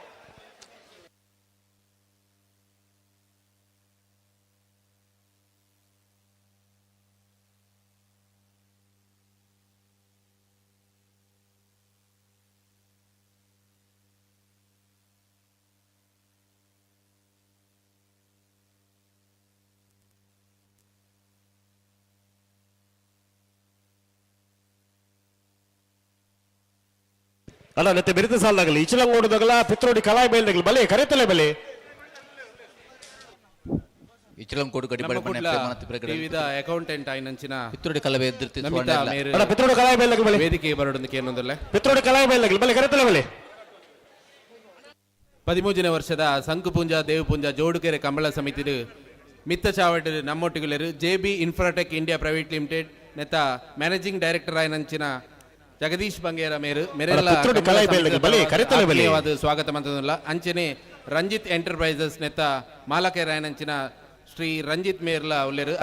ಅಲ್ಲ ನೆತ್ತೆ ಬೆರೆತ ಸಾಲದಾಗಲಿ ಇಚಲಂಗೋಡದಾಗಲ್ಲ ಪಿತ್ರೋಡಿ ಕಲಾಯಿ ಬೈಲ್ದಾಗಲಿ ಬಲೆ ಕರೆತಲೆ ಬೆಲೆ ಇಚಲಂಗೋಡು ಗಡಿ ವಿವಿಧ ಅಕೌಂಟೆಂಟ್ ಆಯ್ನಂಚಿನ ಪಿತ್ರೋಡಿ ಕಲವೆ ಎದ್ದಿರ್ತಿ ಪಿತ್ರೋಡಿ ಕಲಾಯಿ ಬೈಲ್ದಾಗಲಿ ಬಲೆ ವೇದಿಕೆ ಬರೋದಕ್ಕೆ ಏನೊಂದಲ್ಲ ಪಿತ್ರೋಡಿ ಕಲಾಯಿ ಬೈಲ್ದಾಗಲಿ ಬಲೆ ಕರೆತಲೆ ಬೆಲೆ 13ನೇ ವರ್ಷದ ಸಂಕುಪುಂಜ ದೇವಪುಂಜ ಜೋಡುಕೆರೆ ಕಂಬಳ ಸಮಿತಿ ಮಿತ್ತ ಚಾವಟ್ ನಮ್ಮೊಟ್ಟಿಗುಲೆರು JB Infratech India private limited ನೆತ್ತ ಮ್ಯಾನೇಜಿಂಗ್ ಡೈರೆಕ್ಟರ್ ಆಯ್ನಂಚಿನ ಜಗದೀಶ್ ಬಂಗೇರ ಮೇರೆಲ್ಲ ಸ್ವಾಗತ ಮಂತಲ್ಲ ಅಂಚನೆ ರಂಜಿತ್ ಎಂಟರ್ಪ್ರೈಸಸ್ ನೆತ್ತ ಮಾಲಕೆ ರಾಯನಂಚಿನ ಶ್ರೀ ರಂಜಿತ್ ಮೇರ್ಲ ಉಲ್ಲೇರು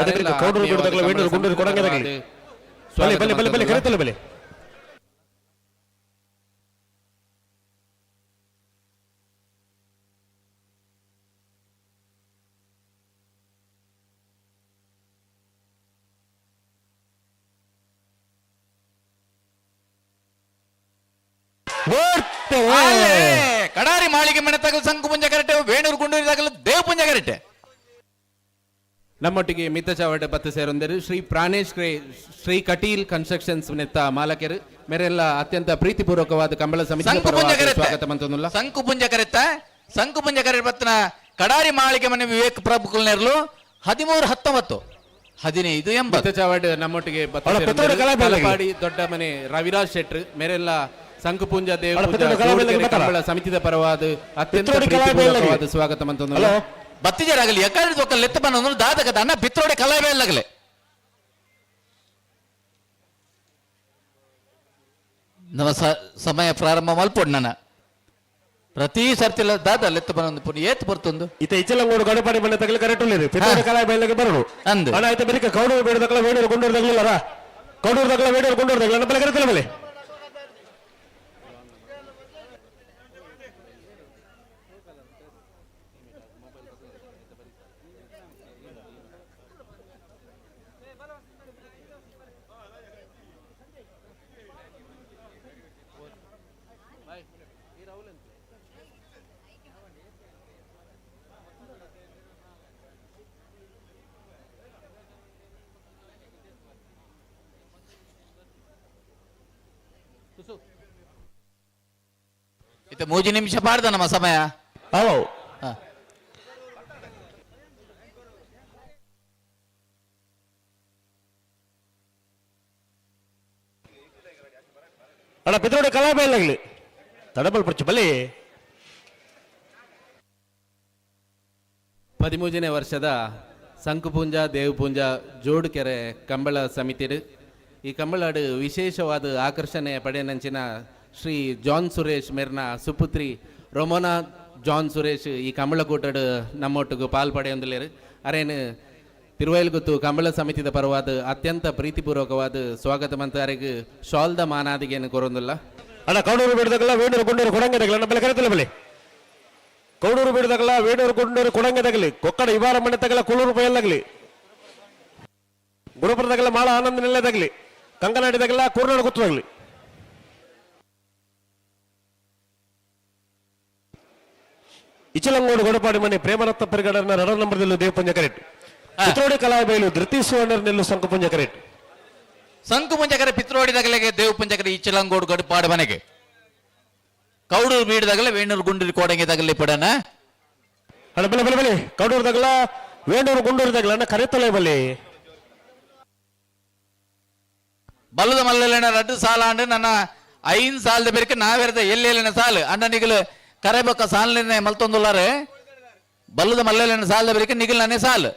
ಕಡಾರಿ ಮಾಳಿಗೆ ಮನೆ ತಗಲು ಸಂಕು ಪುಂಜ ಕರೆಕ್ಟೆ ವೇಣೂರು ಗುಂಡೂರಿ ತಗಲು ದೇವ ಪುಂಜ ಕರೆಕ್ಟೆ ನಮ್ಮೊಟ್ಟಿಗೆ ಮಿತ್ತ ಚಾವಟೆ ಪತ್ತು ಸೇರೊಂದರು ಶ್ರೀ ಪ್ರಾಣೇಶ್ ಶ್ರೀ ಕಟೀಲ್ ಕನ್ಸ್ಟ್ರಕ್ಷನ್ಸ್ ನೆತ್ತ ಮಾಲಕೆರು ಮೇರೆಲ್ಲ ಅತ್ಯಂತ ಪ್ರೀತಿಪೂರ್ವಕವಾದ ಕಂಬಳ ಸಮಿತಿ ಸ್ವಾಗತ ಮಂತೊಂದುಲ್ಲ ಸಂಕು ಪುಂಜ ಕರೆತ್ತ ಸಂಕು ಪುಂಜ ಕರೆಕ್ಟ್ ಬತ್ತನ ಕಡಾರಿ ಮಾಳಿಗೆ ಮನೆ ವಿವೇಕ್ ಪ್ರಭುಕುಲ್ನೆರ್ಲು 13-19 15 ಮಿತ್ತ ಚಾವಟ್ ನಮ್ಮೊಟ್ಟಿಗೆ ಪಾಡಿ ದೊಡ್ಡ ಮನೆ ರವಿರಾಜ್ ಶೆಟ್ರು ಮೇರೆಲ್ಲ ಸಂಕುಪುಂಜ ದೇವ ಸಮಿತಿದ ಪರವಾದ ಅತ್ಯಂತ ಪ್ರೀತಿಪೂರ್ವಕವಾದ ಸ್ವಾಗತ ಮಂತೊಂದುಲ್ಲ ಬತ್ತಿಜರಾಗಲಿ ಎಕಾಡಿ ತೊಕ್ಕ ಲೆತ್ತ ಬನ್ನ ದಾದಕದ ಅನ್ನ ಪಿತ್ರೋಡೆ ಕಲಾವೇಲಾಗಲೆ ನಮ್ಮ ಸಮಯ ಪ್ರಾರಂಭ ಮಲ್ಪೊಡ್ ನನ್ನ ಪ್ರತಿ ಸರ್ತಿಲ್ಲ ದಾದ ಲೆತ್ತ ಬನ್ನ ಪುನಃ ಏತ್ ಬರ್ತೊಂದು ಇತ ಇಚಲಂಗೋಡು ಗಡಪಾಡಿ ಬಣ್ಣ ತಗಲಿ ಕರೆಕ್ಟ್ ಉಳ್ಳೇರಿ ಪಿತ್ರೋಡೆ ಕಲಾವೇಲಾಗೆ ಬರಡು ಅಂದು ಅಣ್ಣ ಆಯ್ತು ಬೇರೆ ಕೌಡೂರು ಬೇಡದಕ್ಕಲ ವೇಣೂರು ಗುಂಡೂರು ತಗಲಿಲ್ಲರ ಕೌಡೂರು ತಗಲ ವೇಣೂರು ಗುಂಡೂರು ತಗಲ ಬೆಲೆ ಕರೆತಲೆ ಬೆಲೆ ಇದು 3 ನಿಮಿಷ ಪಾಡ್ದ ನಮ್ಮ ಸಮಯ ಅಣ್ಣ ಪಿತ್ರೋಡಿ ಕಲಾಯಿ ಬೈಲಾಗಲಿ ತಡಬಲ್ ಪರ್ಚು ಬಲಿ 13ನೇ ವರ್ಷದ ಸಂಕುಪುಂಜ ದೇವಪುಂಜ ಜೋಡುಕೆರೆ ಕಂಬಳ ಸಮಿತಿ ಈ ಕಂಬಳಾಡು ವಿಶೇಷವಾದ ಆಕರ್ಷಣೆ ಪಡೆಯನಂಚಿನ ಶ್ರೀ ಜಾನ್ ಸುರೇಶ್ ಮೇರ್ನ ಸುಪುತ್ರಿ ರೊಮೋನಾ ಜಾನ್ ಸುರೇಶ್ ಈ ಕಂಬಳ ಕೂಟಡ್ ನಮ್ಮೊಟ್ಟಿಗೆ ಪಾಲ್ಪಡೆಯೊಂದಿಲ್ಲೇರು ಅರೇನು ತಿರುವೈಲ್ಗುತ್ತು ಕಂಬಳ ಸಮಿತಿದ ಪರವಾದ ಅತ್ಯಂತ ಪ್ರೀತಿಪೂರ್ವಕವಾದ ಸ್ವಾಗತ ಮಂತಾರಿಗೆ ಶಾಲ್ದ ಮಾನಾದಿಗೆಯನ್ನು ಕೋರೊಂದಿಲ್ಲ. ಅಣ್ಣ ಕೌಡೂರು ಬಿಡದಾಗಲ್ಲ ವೇಣೂರು ಗುಂಡೂರು ಕೊಡಂಗೆದಾಗಲ್ಲ ನಮ್ಮ ಬೆಲೆ ಕರೆತಲ್ಲ ಬೆಲೆ ಕೌಡೂರು ಬಿಡದಾಗಲ್ಲ ವೇಣೂರು ಗುಂಡೂರು ಕೊಡಂಗೆದಾಗಲಿ ಕೊಕ್ಕಡ ಇವಾರ ಮನೆ ತಗಲ ಕುಳೂರು ರೂಪಾಯಿಲ್ಲಾಗಲಿ ಗುರುಪುರದಾಗಲ್ಲ ಮಾಳ ಆನಂದ ನೆಲೆದಾಗಲಿ ಕಂಕನಾಡಿದಾಗಲ್ಲ ಕೂರ್ನಾಡು ಗುತ್ತದಾಗಲಿ ಇಚಲಂಗೋಡು ಗೊಡಪಾಡಿ ಮನೆ ಪ್ರೇಮರತ್ನ ಪರಿಗಡನ 2 ನಂಬರ್ದಲ್ಲೂ ದೇವಪುಂಜ ಕರೆಕ್ಟ್ ಪಿತ್ರೋಡಿ ಕಲಾಬೈಲು ಧೃತಿ ಸುವರ್ಣರ್ ನೆಲ್ಲು ಸಂಕುಪುಂಜ ಕರೆಕ್ಟ್ ಸಂಕು ಮುಂಜಕರೆ ಪಿತ್ರೋಡಿದಾಗಲೆಗೆ ದೇವ್ ಪುಂಜಕರೆ ಇಚ್ಚಲಂಗೋಡು ಗಡುಪಾಡು ಮನೆಗೆ ಕೌಡೂರು ಬೀಡದಾಗಲೇ ವೇಣೂರು ಗುಂಡೂರು ಕೋಡಂಗೆದಾಗಲಿ ಪಡನ ಅಣ್ಣ ಬೆಲೆ ಬೆಲೆ ಬೆಲೆ ಕೌಡೂರದಾಗಲ್ಲ ವೇಣೂರು ಗುಂಡೂರದಾಗಲ್ಲ ಅಣ್ಣ ಕರೆತಲೇ ಬಲ್ಲಿ ಬಲ್ಲದ ಮಲ್ಲೆನ 2 ಸಾಲ ಅಂಡು ನನ್ನ 5 ಸಾಲದ ಬೇರೆ ನಾವೆರದ ಎಲ್ಲೆಲ್ಲಿನ ಸಾಲು ಅಣ್ಣ ನಿಗಲು ಕರೆಬಕ್ಕ ಸಾಲಿನ ಮಲ್ತೊಂದುಲ್ಲಾರೆ ಬಲ್ಲದ ಮಲ್ಲೆನ ಸಾಲದ ಬೇರೆ ನಿಗಲ್ ನನ್ನೇ ಸಾಲು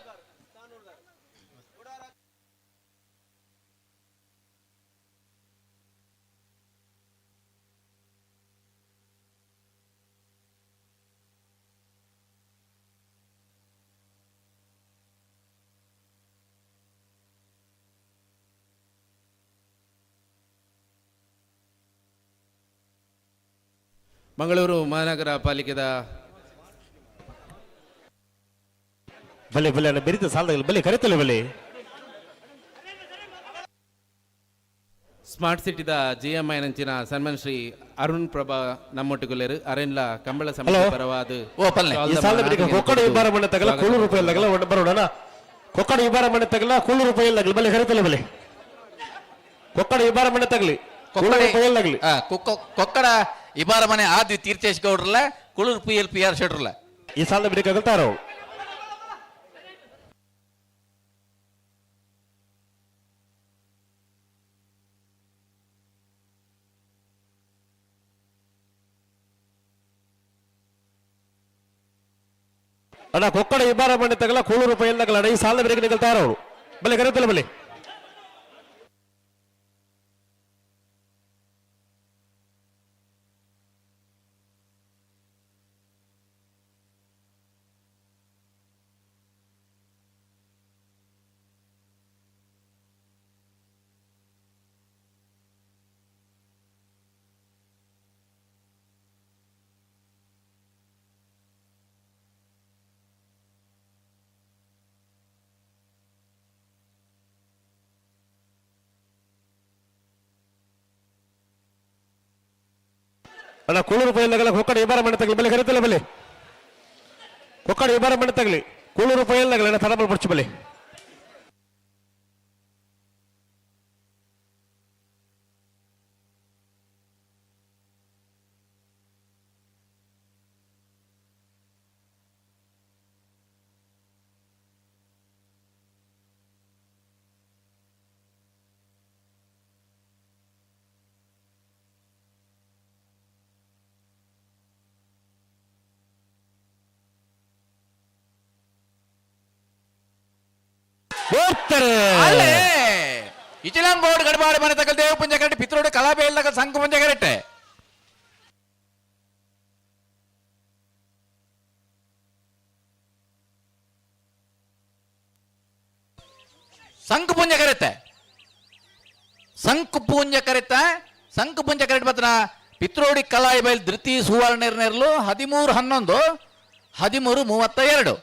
ಮಂಗಳೂರು ಮಹಾನಗರ ಪಾಲಿಕೆದ ಬಲೆ ಬಲೆ ಅಣ್ಣ ಬೆರಿತ ಸಾಲದಾಗಲ್ಲ ಬಲೆ ಕರೆತಲೇ ಬಲೆ ಸ್ಮಾರ್ಟ್ ಸಿಟಿದ GMI ನಂಚಿನ ಸನ್ಮಾನ್ ಶ್ರೀ ಅರುಣ್ ಪ್ರಭಾ ನಮ್ಮೊಟ್ಟಿಗೊಲ್ಲೆರು ಅರೆನ್ಲ ಕಂಬಳ ಸಮಿತಿ ಪರವಾದ ಈ ಸಾಲ ಬಿಡಿಕ ಕೊಕ್ಕಡ ಇಬ್ಬಾರ ಮನೆ ತಗಲ 100 ರೂಪಾಯಿಲ್ಲಾಗಲ್ಲ ಬರೋಣ ಕೊಕ್ಕಡ ಇಬ್ಬಾರ ಮನೆ ತಗಲ 100 ರೂಪಾಯಿಲ್ಲಾಗಲಿ ಬಲೆ ಕರೆತಲೇ ಬಲೆ ಕೊಕ್ಕಡ ಇಬ್ಬಾರ ಮನೆ ತಗಲಿ ರೂಪಾಯಿಲ್ಲಾಗಲಿ ಕೊಕ್ಕಡ ಇಬಾರ ಮನೆ ಆದ್ವಿ ತೀರ್ಥೇಶ್ ಗೌಡ್ರಲ್ಲ ಕುಳೂರು PLPR ಶೆಟ್ರಲ್ಲ ಈ ಸಾಲ ಬಿಡಿಕಾಗಲ್ತಾರ ಅಣ್ಣ ಕೊಕ್ಕಡ ಇಬ್ಬಾರ ಮನೆ ತಗಲ 100 ರೂಪಾಯಿಲ್ಲಾಗಲ್ಲ ಅಣ್ಣ ಈ ಸಾಲ ಬಿಡಿಕ ನಿಗಲ್ತಾರ ಅವರು ಬಲೆ ಕರೆತಲ್ಲ ಬಲೆ ಅಣ್ಣ 100 ರೂಪಾಯಿಲ್ಲಾಗಲ್ಲ ಕೊಕ್ಕಡ ಇಬ್ಬಾರ ಮನೆ ತಗಲಿ ಬಲೆ ಕರೆತಲ್ಲ ಬಲೆ ಕೊಕ್ಕಡ ಇಬ್ಬಾರ ಮನೆ ತಗಲಿ 100 ರೂಪಾಯಿಲ್ಲಾಗಲ್ಲ ಅಣ್ಣ ತಡಬಲ್ ಪಡ್ಚು ಬಲೆ ಅಲ್ಲೇ ಇಚಲಂಗೋಡು ಗಡಪಾಡು ಮನೆ ತಗಲ್ ದೇವ ಪುಂಜ ಕರೆಕ್ಟ್ ಪಿತ್ರೋಡು ಕಲಾಬೇಲ್ದಾಗ ಸಂಕು ಪುಂಜ ಕರೆಕ್ಟ್ ಸಂಕು ಪುಂಜ ಕರೆತ್ತೆ ಸಂಕು ಪುಂಜ ಕರೆತ್ತ ಸಂಕು ಪುಂಜ ಕರೆಕ್ಟ್ ಬತ್ತನ ಪಿತ್ರೋಡಿ ಕಲಾಯಿ ಬೈಲ್ ಧೃತಿ ಸುವರ್ಣರ್ನೆರ್ಲು 13/11 13:32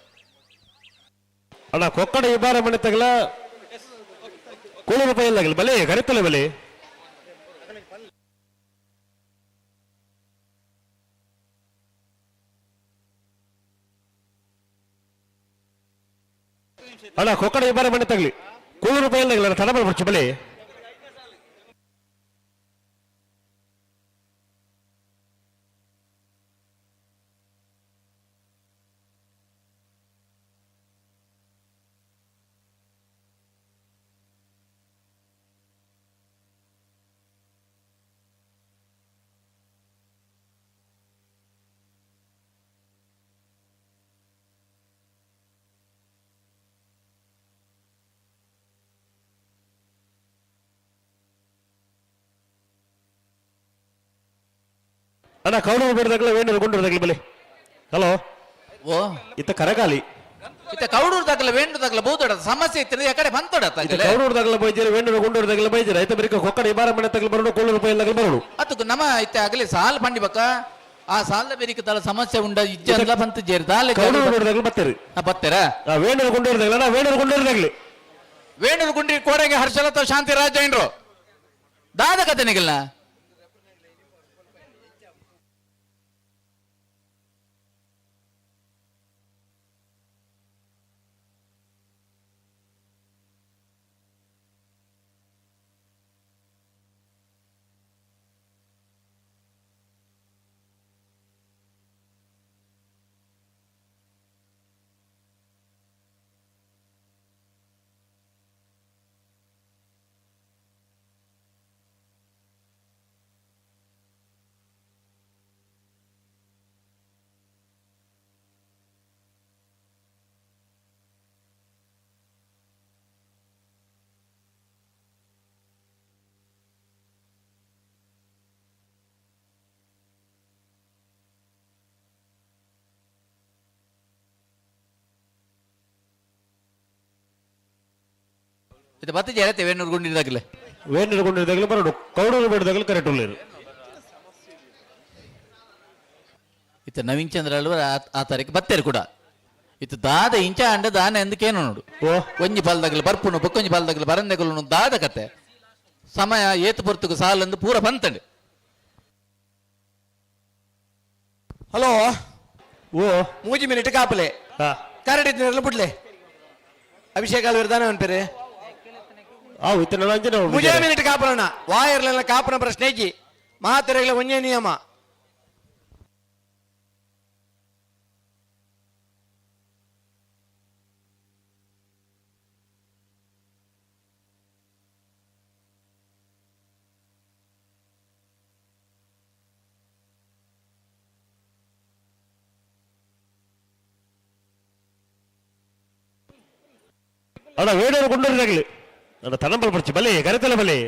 ಅಣ್ಣ ಕೊಕ್ಕಡ ಇಬ್ಬಾರ ಮನೆ ತಗಲ 100 ರೂಪಾಯಿಲ್ಲಾಗಲಿ ಬಲೆ ಕರೆತಲ್ಲ ಬಲೆ ಅಣ್ಣ ಕೊಕ್ಕಡ ಇಬ್ಬಾರ ಮನೆ ತಗಲಿ 100 ರೂಪಾಯಿಲ್ಲಾಗಲ್ಲ ತಡಬಲ್ ಪಡ್ಚು ಬಲೆ ಅಣ್ಣ ಕೌಡೂರು ಬೇಡದಾಗಲ ವೇಣೂರು ಗುಂಡೂರು ಬಲೆ ಹಲೋ ಓ ಇತ್ತ ಕರಗಾಲಿ ಇತ್ತ ಕೌಡೂರು ದಾಖಲೆ ವೇಣು ದಾಖಲೆ ಬಹುದೊಡ ಸಮಸ್ಯೆ ಇತ್ತು ಆ ಕಡೆ ಬಂತೊಡತ್ತ ಕೌಡೂರು ದಾಖಲೆ ಬೈಜರು ವೇಣೂರು ಗುಂಡೂರು ದಾಖಲೆ ಬೈಜರು ಐತ ಬರೀಕ ಕೊಕ್ಕಡ ಇಬಾರ ಮನೆ ತಗಲು ಬರೋಡು ಕೋಳೂರು ರೂಪಾಯಿ ದಾಖಲೆ ಬರೋಡು ಅತ್ತು ನಮ್ಮ ಇತ್ತೆ ಆಗಲಿ ಸಾಲ್ ಪಂಡಿ ಬಕ್ಕ ಆ ಸಾಲ ಬೇರಿಕ ತಲ ಸಮಸ್ಯೆ ಉಂಡ ಇಜ್ಜಲ್ಲ ಬಂತು ಜೇರು ದಾಲೆ ಕೌಡೂರು ದಾಖಲೆ ಬತ್ತೇರಿ ಬತ್ತೇರಾ ವೇಣೂರು ಗುಂಡೂರು ದಾಖಲೆ ವೇಣೂರು ಗುಂಡೂರು ದಾಖಲೆ ವೇಣೂರು ಗುಂಡಿ ಕೋಡೆಗೆ ಹರ್ಷಲತಾ ಶಾಂತಿ ರಾಜೇಂದ್ರ ದಾದ ಕಥೆನಿಗಿಲ್ಲ ಇದು ಬತ್ತು ಜರತೆ ವೇಣೂರು ಗುಂಡಿದಾಗಲೇ ವೇಣೂರು ಗುಂಡೂರು ದಾಖಲೆ ಬರೋಡು ಕೌಡೂರು ಬೇಡದಾಗಲೆ ಕರೆಕ್ಟ್ ಉಳ್ಳೇರು ಇತ್ತ ನವೀನ್ ಚಂದ್ರ ಅಲ್ವ ಆ ತಾರೀಕು ಬತ್ತೇರು ಕೂಡ ಇತ್ತು ದಾದ ಇಂಚ ಅಂಡ ದಾನ ಎಂದಕ್ಕೇನು ನೋಡು ಒಂಜಿ ಪಾಲದಾಗಲು ಬರ್ಪುನು ಬೊಕ್ಕೊಂಜಿ ಪಾಲದಾಗಲು ಬರಂದೆಗಳು ದಾದ ಕತೆ ಸಮಯ ಏತು ಪೊರ್ತುಕು ಸಾಲಂದು ಪೂರ ಬಂತಂಡು ಹಲೋ ಓ 3 ಮಿನಿಟ್ ಕಾಪಲೆ ಕರಡಿದ್ನೆಲ್ಲ ಬಿಡ್ಲೆ ಅಭಿಷೇಕ ವಿರ್ದಾನ ಅನ್ಪೇರೆ ಇತ್ತ ಅಂಜನ 3 ಮಿನಿಟ್ ಕಾಪಲಣ್ಣ ವಾಯರ್ಲೆಲ್ಲ ಕಾಪನ ಪ್ರಶ್ನೆಜಿ ಮಾತೆರೆಗಳ ಒಂದೇ ನಿಯಮ ಅಣ್ಣ ವೇಣೂರು ಗುಂಡೂರು ದಾಖಲೆ ಅಣ್ಣ ತನಂಬಲ್ ಪಡಿಸಿ ಬಲೆ ಕರೆತಲ್ಲ ಬಲೆ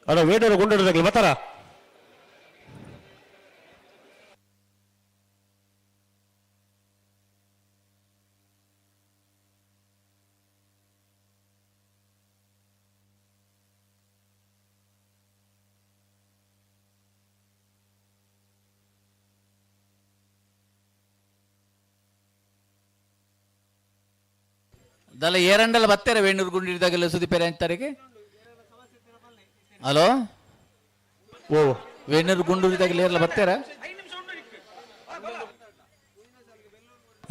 ಅಣ್ಣ ವೇಣೂರು ಗುಂಡೂರು ದಾಖಲೆ ಬತ್ತಾರ ದಲ ಏರಂಡಲ ಬತ್ತೇರ ವೇಣೂರು ಗುಂಡಿದಾಗಲೇ ಸುದಿಪೇರೆ ಅಂತಾರಿಗೆ ಹಲೋ ಓ ವೇಣೂರು ಗುಂಡೂರಿದಾಗಲೇ ಎಲ್ಲ ಬತ್ತೇರ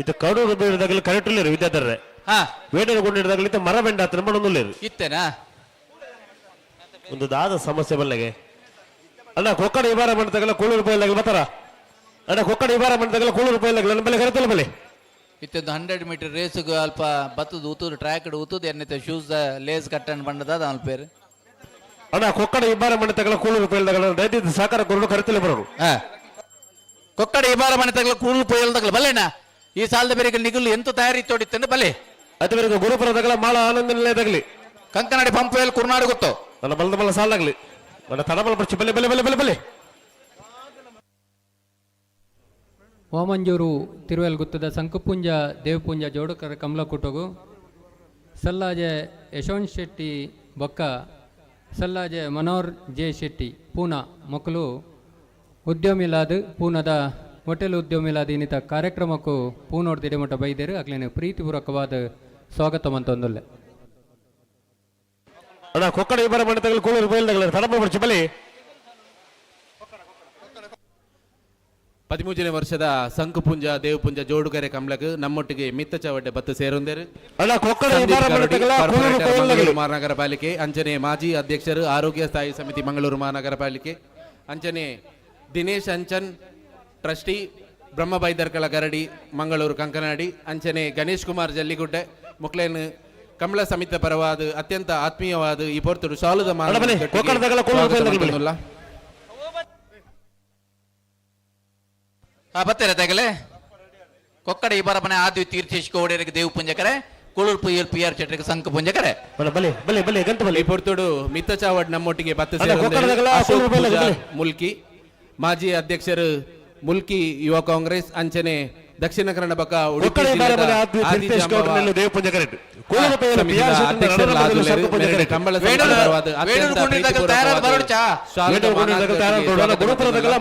ಇದು ಕೌಡೂರು ಬೇಡದಾಗಲೆ ಕರೆಕ್ಟ್ ಉಳ್ಳೇರು ವಿದ್ಯಾಧರ್ರೆ ಹಾ ವೇಣೂರು ಗುಂಡೂರು ಇತ್ತ ಮರ ಬೆಂಡ ಹತ್ರ ನಂಬಡೊಂದುಳ್ಳೇರು ಇತ್ತೇನಾ ಒಂದು ದಾದ ಸಮಸ್ಯೆ ಬಲ್ಲೆಗೆ ಅಣ್ಣ ಕೊಕ್ಕಡ ಇಬಾರ ಮಂಡದಾಗಲ ಕೋಳೂರು ರೂಪಾಯಿ ಬತ್ತಾರ ಅಣ್ಣ ಕೊಕ್ಕಡ ಇಬಾರ ಮಂಡದಾಗಲ ಕೋಳೂರು ರೂಪಾಯಿ ನನ್ನ ಬೆಲೆ ಕರೆತಲ್ಲ ಬೆಲೆ ಇತ್ತೊಂದು 100 ಮೀಟರ್ ರೇಸ್ಗೆ ಅಲ್ಪ ಬತ್ತದ ಊತುದು ಟ್ರ್ಯಾಕ್ ಊತುದು ಎನ್ನೈತೆ ಶೂಸ್ ಲೇಸ್ ಕಟ್ಟನ್ ಬಂಡದ ಅವನ ಪೇರು ಅಣ್ಣ ಕೊಕ್ಕಡ ಇಬ್ಬಾರ ಮನೆ ತಗಲ ಕೋಳೂರು ರೂಪಾಯಿ ರೈತ ಸಾಕಾರ ಕೊರಡು ಕರೆತಲೆ ಬರೋರು ಕೊಕ್ಕಡ ಇಬಾರ ಮನೆ ತಗಲ ಕೂಳು ಪೊಯ್ಯಲ್ದಾಗಲ ಬಲ್ಲೆಣ್ಣ ಈ ಸಾಲದ ಬೇರೆ ನಿಗುಲು ಎಂತ ತಯಾರಿ ತೋಡಿತ್ತಂದ್ರೆ ಬಲೆ ಅದು ಬೇರೆ ಗುರುಪುರ ತಗಲ ಮಾಳ ಆನಂದ ನಿಲಯದಾಗಲಿ ಕಂಕನಾಡಿ ಪಂಪುಯಲ್ಲಿ ಕುರ್ನಾಡು ಗೊತ್ತು ನನ್ನ ಬಲದ ಬಲ ಸಾಲಾಗ್ಲಿ ನನ್ನ ತಡಬಲ ಪಡಿಸಿ ಬಲೆ ಬಲೆ ಬಲೆ ಬಲೆ ಬಲೆ ವಾಮಂಜೂರು ತಿರುವೆಲ್ಗುತ್ತದ ಸಂಕುಪುಂಜ ದೇವಪುಂಜ ಜೋಡುಕರ ಕಮಲಕುಟಗು ಸಲ್ಲಾಜೆ ಯಶವಂತ್ ಶೆಟ್ಟಿ ಬೊಕ್ಕ ಸಲ್ಲಾಜೆ ಮನೋಹರ್ ಜೆ ಶೆಟ್ಟಿ ಪೂನಾ ಮಕ್ಕಳು ಉದ್ಯಮಿಲಾದ ಪೂನದ ಹೋಟೆಲ್ ಉದ್ಯಮಿಲಾದ ಇನ್ನಿತ ಕಾರ್ಯಕ್ರಮಕ್ಕೂ ಪೂನೋಡ್ ತಿಡೆಮಠ ಬೈದೇರು ಆಗ್ಲೇನೆ ಪ್ರೀತಿಪೂರ್ವಕವಾದ ಸ್ವಾಗತ ಮಂತೊಂದುಲ್ಲೆ ಅಣ್ಣ ಕೊಕ್ಕಡ ಇಬ್ಬರ ಮನೆ ತಗಲ ಕೋಳೂರು ರೂಪಾಯಿ ತಡಬಲ ಪಡಿಸಿ ಬಲೆ 13ನೇ ವರ್ಷದ ಸಂಕುಪುಂಜ ದೇವಪುಂಜ ಜೋಡುಗರೆ ಕಮಲಕ್ ನಮ್ಮೊಟ್ಟಿಗೆ ಮಿತ್ತ ಚವಡ್ಡೆ ಬತ್ತು ಸೇರೊಂದೇರು ಮಂಗಳೂರು ಮಹಾನಗರ ಪಾಲಿಕೆ ಅಂಚನೆ ಮಾಜಿ ಅಧ್ಯಕ್ಷರು ಆರೋಗ್ಯ ಸ್ಥಾಯಿ ಸಮಿತಿ ಮಂಗಳೂರು ಮಹಾನಗರ ಪಾಲಿಕೆ ಅಂಚನೆ ದಿನೇಶ್ ಅಂಚನ್ ಟ್ರಸ್ಟಿ ಬ್ರಹ್ಮಬೈದರ್ಕಳ ಗರಡಿ ಮಂಗಳೂರು ಕಂಕನಾಡಿ ಅಂಚನೆ ಗಣೇಶ್ ಕುಮಾರ್ ಜಲ್ಲಿಗುಡ್ಡೆ ಮುಕ್ಲೇನ್ ಕಮಲ ಸಮಿತ ಪರವಾದ ಅತ್ಯಂತ ಆತ್ಮೀಯವಾದ ಈ ಪೊರ್ತುಡು ಸಾಲುದ ಬತ್ತೇರ ತೆಗಲೆ ಕೊಕ್ಕಡ ಈ ಬರಪನೆ ಆದ್ವಿ ತೀರ್ಥೇಶ್ ಕೋಡೇರಿಗೆ ದೇವ್ ಪುಂಜಕರೆ ಕುಳೂರ್ ಪುಯ್ಯಲ್ ಪಿ ಆರ್ ಚಟ್ರಿಗೆ ಸಂಕ ಪುಂಜಕರೆ ಈ ಪೊರ್ತುಡು ಮಿತ್ತ ಚಾವಡ್ ನಮ್ಮೊಟ್ಟಿಗೆ ಮುಲ್ಕಿ ಮಾಜಿ ಅಧ್ಯಕ್ಷರು ಮುಲ್ಕಿ ಯುವ ಕಾಂಗ್ರೆಸ್ ಅಂಚನೆ ದಕ್ಷಿಣ ಕನ್ನಡ ಬಕ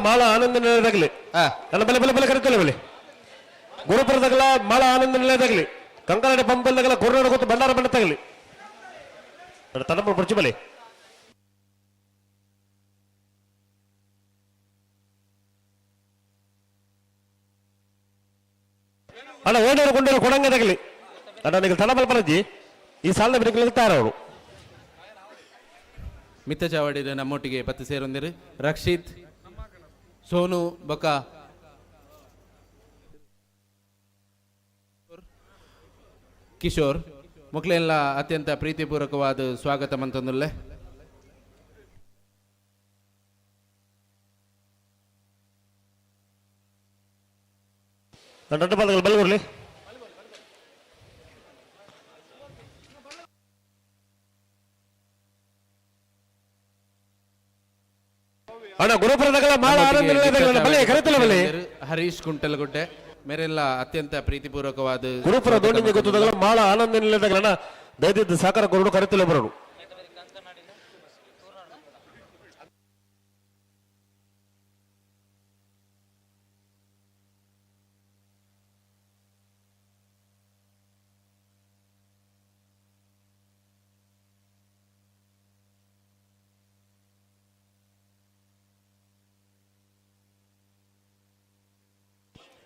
ಮಾಳ ಆನಂದ ನಿಲಯದಾಗಲಿ ಗುರುಪುರದಗಲ ಮಾಳ ಆನಂದ ನಿಲಯದಾಗಲಿ ಕಂಕನಾಡಿ ಪಂಪಲ್ದಗಲ ಕೊರ್ನಾಡು ಗೊತ್ತು ಬಂಡಾರ ಬಂಡ ತಗಲಿ ತಡಪ ಪುರ್ಚಿ ಬಲಿ ಅಣ್ಣ ಓಡೋರು ಕೊಂಡೋರು ಕೊಡಂಗೆ ತಗಲಿ ಅಣ್ಣ ನೀವು ತಡಬಲ್ ಪರಜಿ ಈ ಸಾಲದ ಬಿಡಕ್ಕೆ ನಿಲ್ತಾರ ಅವರು ಮಿತ್ತ ಚಾವಡಿದ ನಮ್ಮೊಟ್ಟಿಗೆ ಪತ್ತು ಸೇರೊಂದಿರು ರಕ್ಷಿತ್ ಸೋನು ಬೊಕ ಕಿಶೋರ್ ಮಕ್ಕಳೆಲ್ಲ ಅತ್ಯಂತ ಪ್ರೀತಿಪೂರ್ವಕವಾದ ಸ್ವಾಗತ ಮಂತಂದುಲ್ಲೆ ಬಲ್ಗೊರ್ಲಿ ಅಣ್ಣ ಗುರುಪುರದಗಳ ಮಾಳ ಆನಂದ ಕರೆತಲ್ಲ ಬಲೆ ಹರೀಶ್ ಕುಂಟಲಗುಡ್ಡೆ ಮೇರೆಲ್ಲ ಅತ್ಯಂತ ಪ್ರೀತಿಪೂರ್ವಕವಾದ ಗುರುಪುರ ದೋಣಿಗೆ ಗೊತ್ತದಗಳ ಮಾಳ ಆನಂದ ನಿಲಯದಗಳ ದಯದಿದ್ದು ಸಾಕಾರ ಕೊರಡು ಕರೆತಲ್ಲ ಬರೋಡು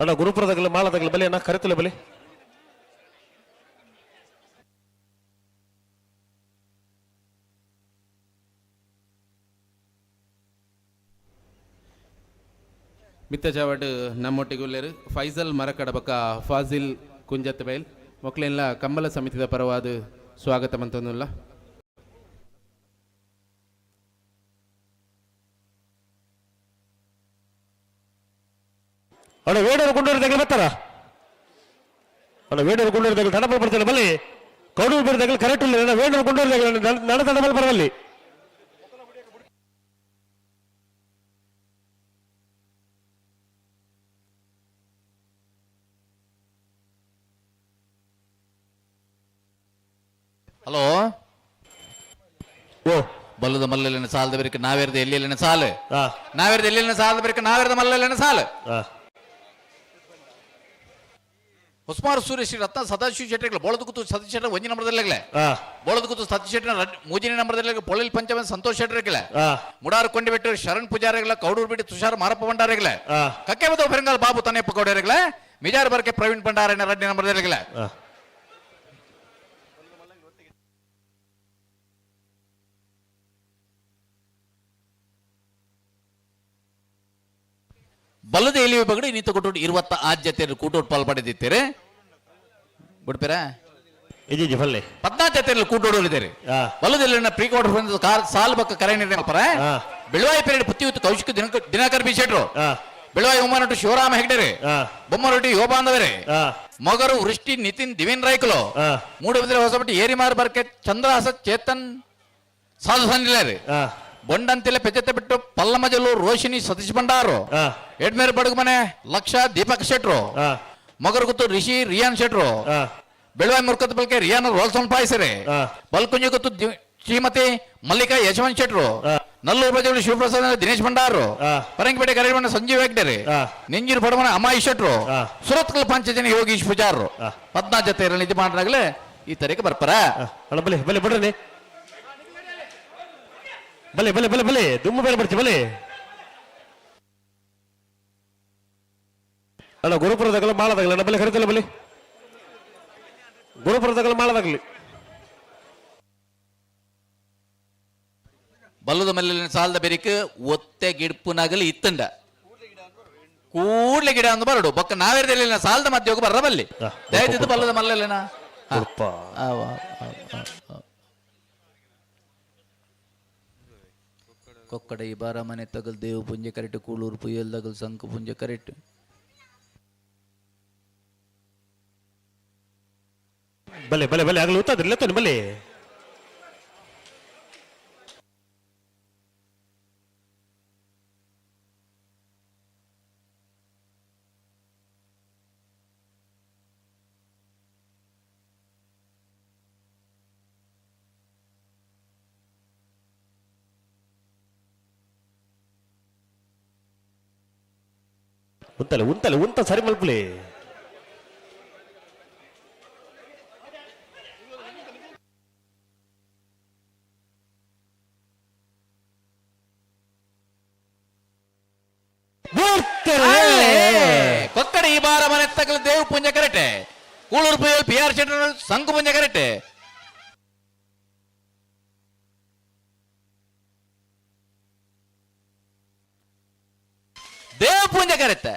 ಅಣ್ಣ ಗುರುಪುರದಾಗಲಿ ಮಾಳದಾಗಲಿ ಬಲಿ ಅಣ್ಣ ಕರೆತಲ್ಲ ಬಲಿ ಮಿತ್ತ ಚಾವಡ್ ನಮ್ಮೊಟ್ಟಿಗುಲ್ಲೇರು ಫೈಜಲ್ ಮರಕಡ ಬಕ ಫಾಜಿಲ್ ಕುಂಜತ್ ಬೈಲ್ ಮೊಕ್ಲೆಲ್ಲ ಕಮ್ಮಲ ಸಮಿತಿದ ಪರವಾದ ಸ್ವಾಗತ ಮಂತೊಂದುಲ್ಲ ಅಣ್ಣ ವೇಡರು ಕೊಂಡೂರು ತೆಗಲು ಬರ್ತಾರ ಅಣ್ಣ ವೇಡರು ಕೊಂಡೂರು ತೆಗಲು ತಡಬಲ್ ಬರ್ತಾರೆ ಬಲ್ಲಿ ಕೌಡೂರು ಬೇರೆ ತೆಗಲು ಕರೆಕ್ಟ್ ಇಲ್ಲ ವೇಡರು ಕೊಂಡೂರು ತೆಗಲು ನಡ ತಡಬಲ್ ಬರವಲ್ಲಿ ಹಲೋ ಓ ಬಲ್ಲದ ಮಲ್ಲೆಲ್ಲಿನ ಸಾಲದ ಬೇರೆ ನಾವೇರ್ದ ಎಲ್ಲಿನ ಸಾಲು ನಾವೇರ್ದ ಎಲ್ಲಿನ ಸಾಲದ ಬೇರೆ ನಾವೇರ್ದ ಮಲ್ಲೆಲ್ಲಿನ ಸಾಲು ಉಸ್ಮಾರ್ ಸುರೇಶ್ ರತ್ನ ಸದಾಶಿವ ಶೆಟ್ಟರ್ಗಳು ಬೋಳದ ಕೂತು ಸತೀಶ್ ಶೆಟ್ಟರ್ ಒಂಜಿ ನಂಬರ್ದಲ್ಲೇ ಬೋಳದ ಕೂತು ಸತೀಶ್ ಶೆಟ್ಟರ್ ಮೂಜಿನ ನಂಬರ್ದಲ್ಲಿ ಪೊಳ್ಳಿಲ್ ಪಂಚಮ ಸಂತೋಷ್ ಶೆಟ್ಟರ್ಗಳ ಮುಡಾರು ಕೊಂಡಿ ಬಿಟ್ಟು ಶರಣ್ ಪೂಜಾರಿಗಳ ಕೌಡೂರು ಬಿಟ್ಟು ತುಷಾರ್ ಮಾರಪ್ಪ ಭಂಡಾರಿಗಳ ಕಕ್ಕೆ ಬದ ಬೆರಂಗಾಲ್ ಬಾಬು ತನೆಪ್ಪ ಕೌಡರಿಗಳ ಮಿಜಾರ್ ಬರ್ಕೆ ಪ್ರವೀಣ್ ಭಂಡಾರನ ರೆಡ್ಡಿ ನಂಬರ್ದಲ್ಲಿಗಳ ಬಲ್ಲದ ಎಲ್ಲಿ ಬಗಡಿ ನೀತ ಕೊಟ್ಟು 20 ಆದ್ಯತೆ ಕೂಟೋಟ್ ಪಾಲ್ಪಡೆದಿದ್ದೀರಿ ಬಿಡ್ತೀರ ಇಜಿ ಫಲ್ಲೆ 14 ಜೊತೆಯಲ್ಲಿ ಕೂಟೋಡಿದ್ದೀರಿ ಬಲ್ಲದ ಪ್ರೀ ಕ್ವಾರ್ಟರ್ ಸಾಲ್ ಬಕ್ಕ ಕರೆ ನಿರ್ಣಯ ಬೆಳವಾಯಿ ಪೇರಿಯಡ್ ಪುತ್ತಿಯುತ್ತು ಕೌಶಿಕ ದಿನಕರ್ ಬಿಶೆಟ್ರು ಬೆಳವಾಯಿ ಉಮ್ಮನಟ್ಟು ಶಿವರಾಮ ಹೆಗ್ಡೆರೆ ಬೊಮ್ಮರೊಟ್ಟಿ ಯೋಬಾಂಧವರೇ ಮೊಗರು ವೃಷ್ಟಿ ನಿತಿನ್ ದಿವೇನ್ ರೈಕಲು ಮೂಡುಬಿದ್ರೆ ಹೊಸಬಟ್ಟಿ ಏರಿಮಾರ್ ಬರ್ಕೆ ಚಂದ್ರಹಾಸ ಚೇತನ್ ಸಾಧು ಸಂದಿಲ್ಲರಿ ಬೊಂಡಂತೆಲೆ ಪೆಚ್ಚತೆ ಬಿಟ್ಟು ಪಲ್ಲಮಜಲು ರೋಶಿನಿ ಸತೀಶ್ ಭಂಡಾರು ಎಡ್ಮೇರ್ ಬಡಗಮನೆ ಲಕ್ಷ ದೀಪಕ್ ಶೆಟ್ರು ಮೊಗರುಗುತ್ತು ರಿಷಿ ರಿಯಾನ್ ಶೆಟ್ರು ಬೆಳವಾಯಿ ಮುರ್ಕತ್ ಬಲ್ಕೆ ರಿಯಾನ್ ರೋಲ್ಸನ್ ಪಾಯ್ಸರೆ ಬಲ್ಕುಂಜಿ ಗೊತ್ತು ಶ್ರೀಮತಿ ಮಲ್ಲಿಕಾ ಯಶವಂತ್ ಶೆಟ್ರು ನಲ್ಲೂರು ಬಜವಳಿ ಶಿವಪ್ರಸಾದ್ ದಿನೇಶ್ ಭಂಡಾರು ಪರಂಗಿಪೇಟೆ ಕರೆಮನೆ ಸಂಜೀವ್ ಹೆಗ್ಡೆರೆ ನಿಂಜೂರು ಪಡಮನೆ ಅಮಾಯಿ ಶೆಟ್ರು ಸುರತ್ಕಲ್ ಪಂಚಜನಿ ಯೋಗೀಶ್ ಪೂಜಾರು 14 ಜೊತೆ ನಿಧಿ ಮಾಡ್ರಾಗ್ಲೆ ಈ ತರೀಕೆ ಬರ್ಪಾರ ಬಲೆ ಬಲೆ ಬಿಡ್ರಿ ಬಲೆ ಬಲೆ ಬಲೆ ಬಲೆ ದುಮ್ಮು ಬೇರೆ ಬರ್ತಿ ಬಲೆ ಅಣ್ಣ ಗುರುಪುರದಾಗಲ ಮಾಳದಾಗಲಿ ಬಲೆ ಕರಿತಲ್ಲ ಬಲೆ ಗುರುಪುರದಾಗಲ ಮಾಳದಾಗಲಿ ಬಲ್ಲದ ಮಲ್ಲಿನ ಸಾಲದ ಬೆರಿಕೆ ಒತ್ತೆ ಗಿಡ್ಪುನಾಗಲಿ ಇತ್ತಂಡ ಕೂಡ್ಲೆ ಗಿಡ ಅಂದು ಬರಡು ಬೊಕ್ಕ ನಾವೇರ್ದಲ್ಲಿನ ಸಾಲದ ಮಧ್ಯೆ ಹೋಗಿ ಬರ್ರ ಬಲ್ಲಿ ದಯದಿದ್ದು ಬಲ್ಲದ ಮಲ್ಲೆಲ್ಲನ ಕೊಕ್ಕಡ ಈ ಬಾರ ಮನೆ ತಗಲ್ ದೇವ್ ಪುಂಜ ಕರೆಕ್ಟ್ ಕೂಳೂರು ಪುಯ್ಯಲ್ ತಗಲ್ ಸಂಕು ಪುಂಜ ಕರೆಕ್ಟ್ ಬಲೆ ಬಲೆ ಬಲೆ ಆಗಲು ಉತ್ತಾದ್ರಿಲ್ಲ ಬಲೆ ಉಂತಲೆ ಸರಿ ಮಲ್ಪಲೆ ಕೊಕ್ಕಡ ಈ ಬಾರ ಮನೆ ತಗಲ್ ದೇವ್ ಪುಂಜ ಕರೆಕ್ಟೆ ಕೂಳೂರು ಪುಯ್ಯಲ್ PR ಶೆಟ್ಟರ್ ಸಂಕು ಪುಂಜ ಕರೆಕ್ಟೆ ದೇವ್ ಪುಂಜ ಕರೆತ್ತ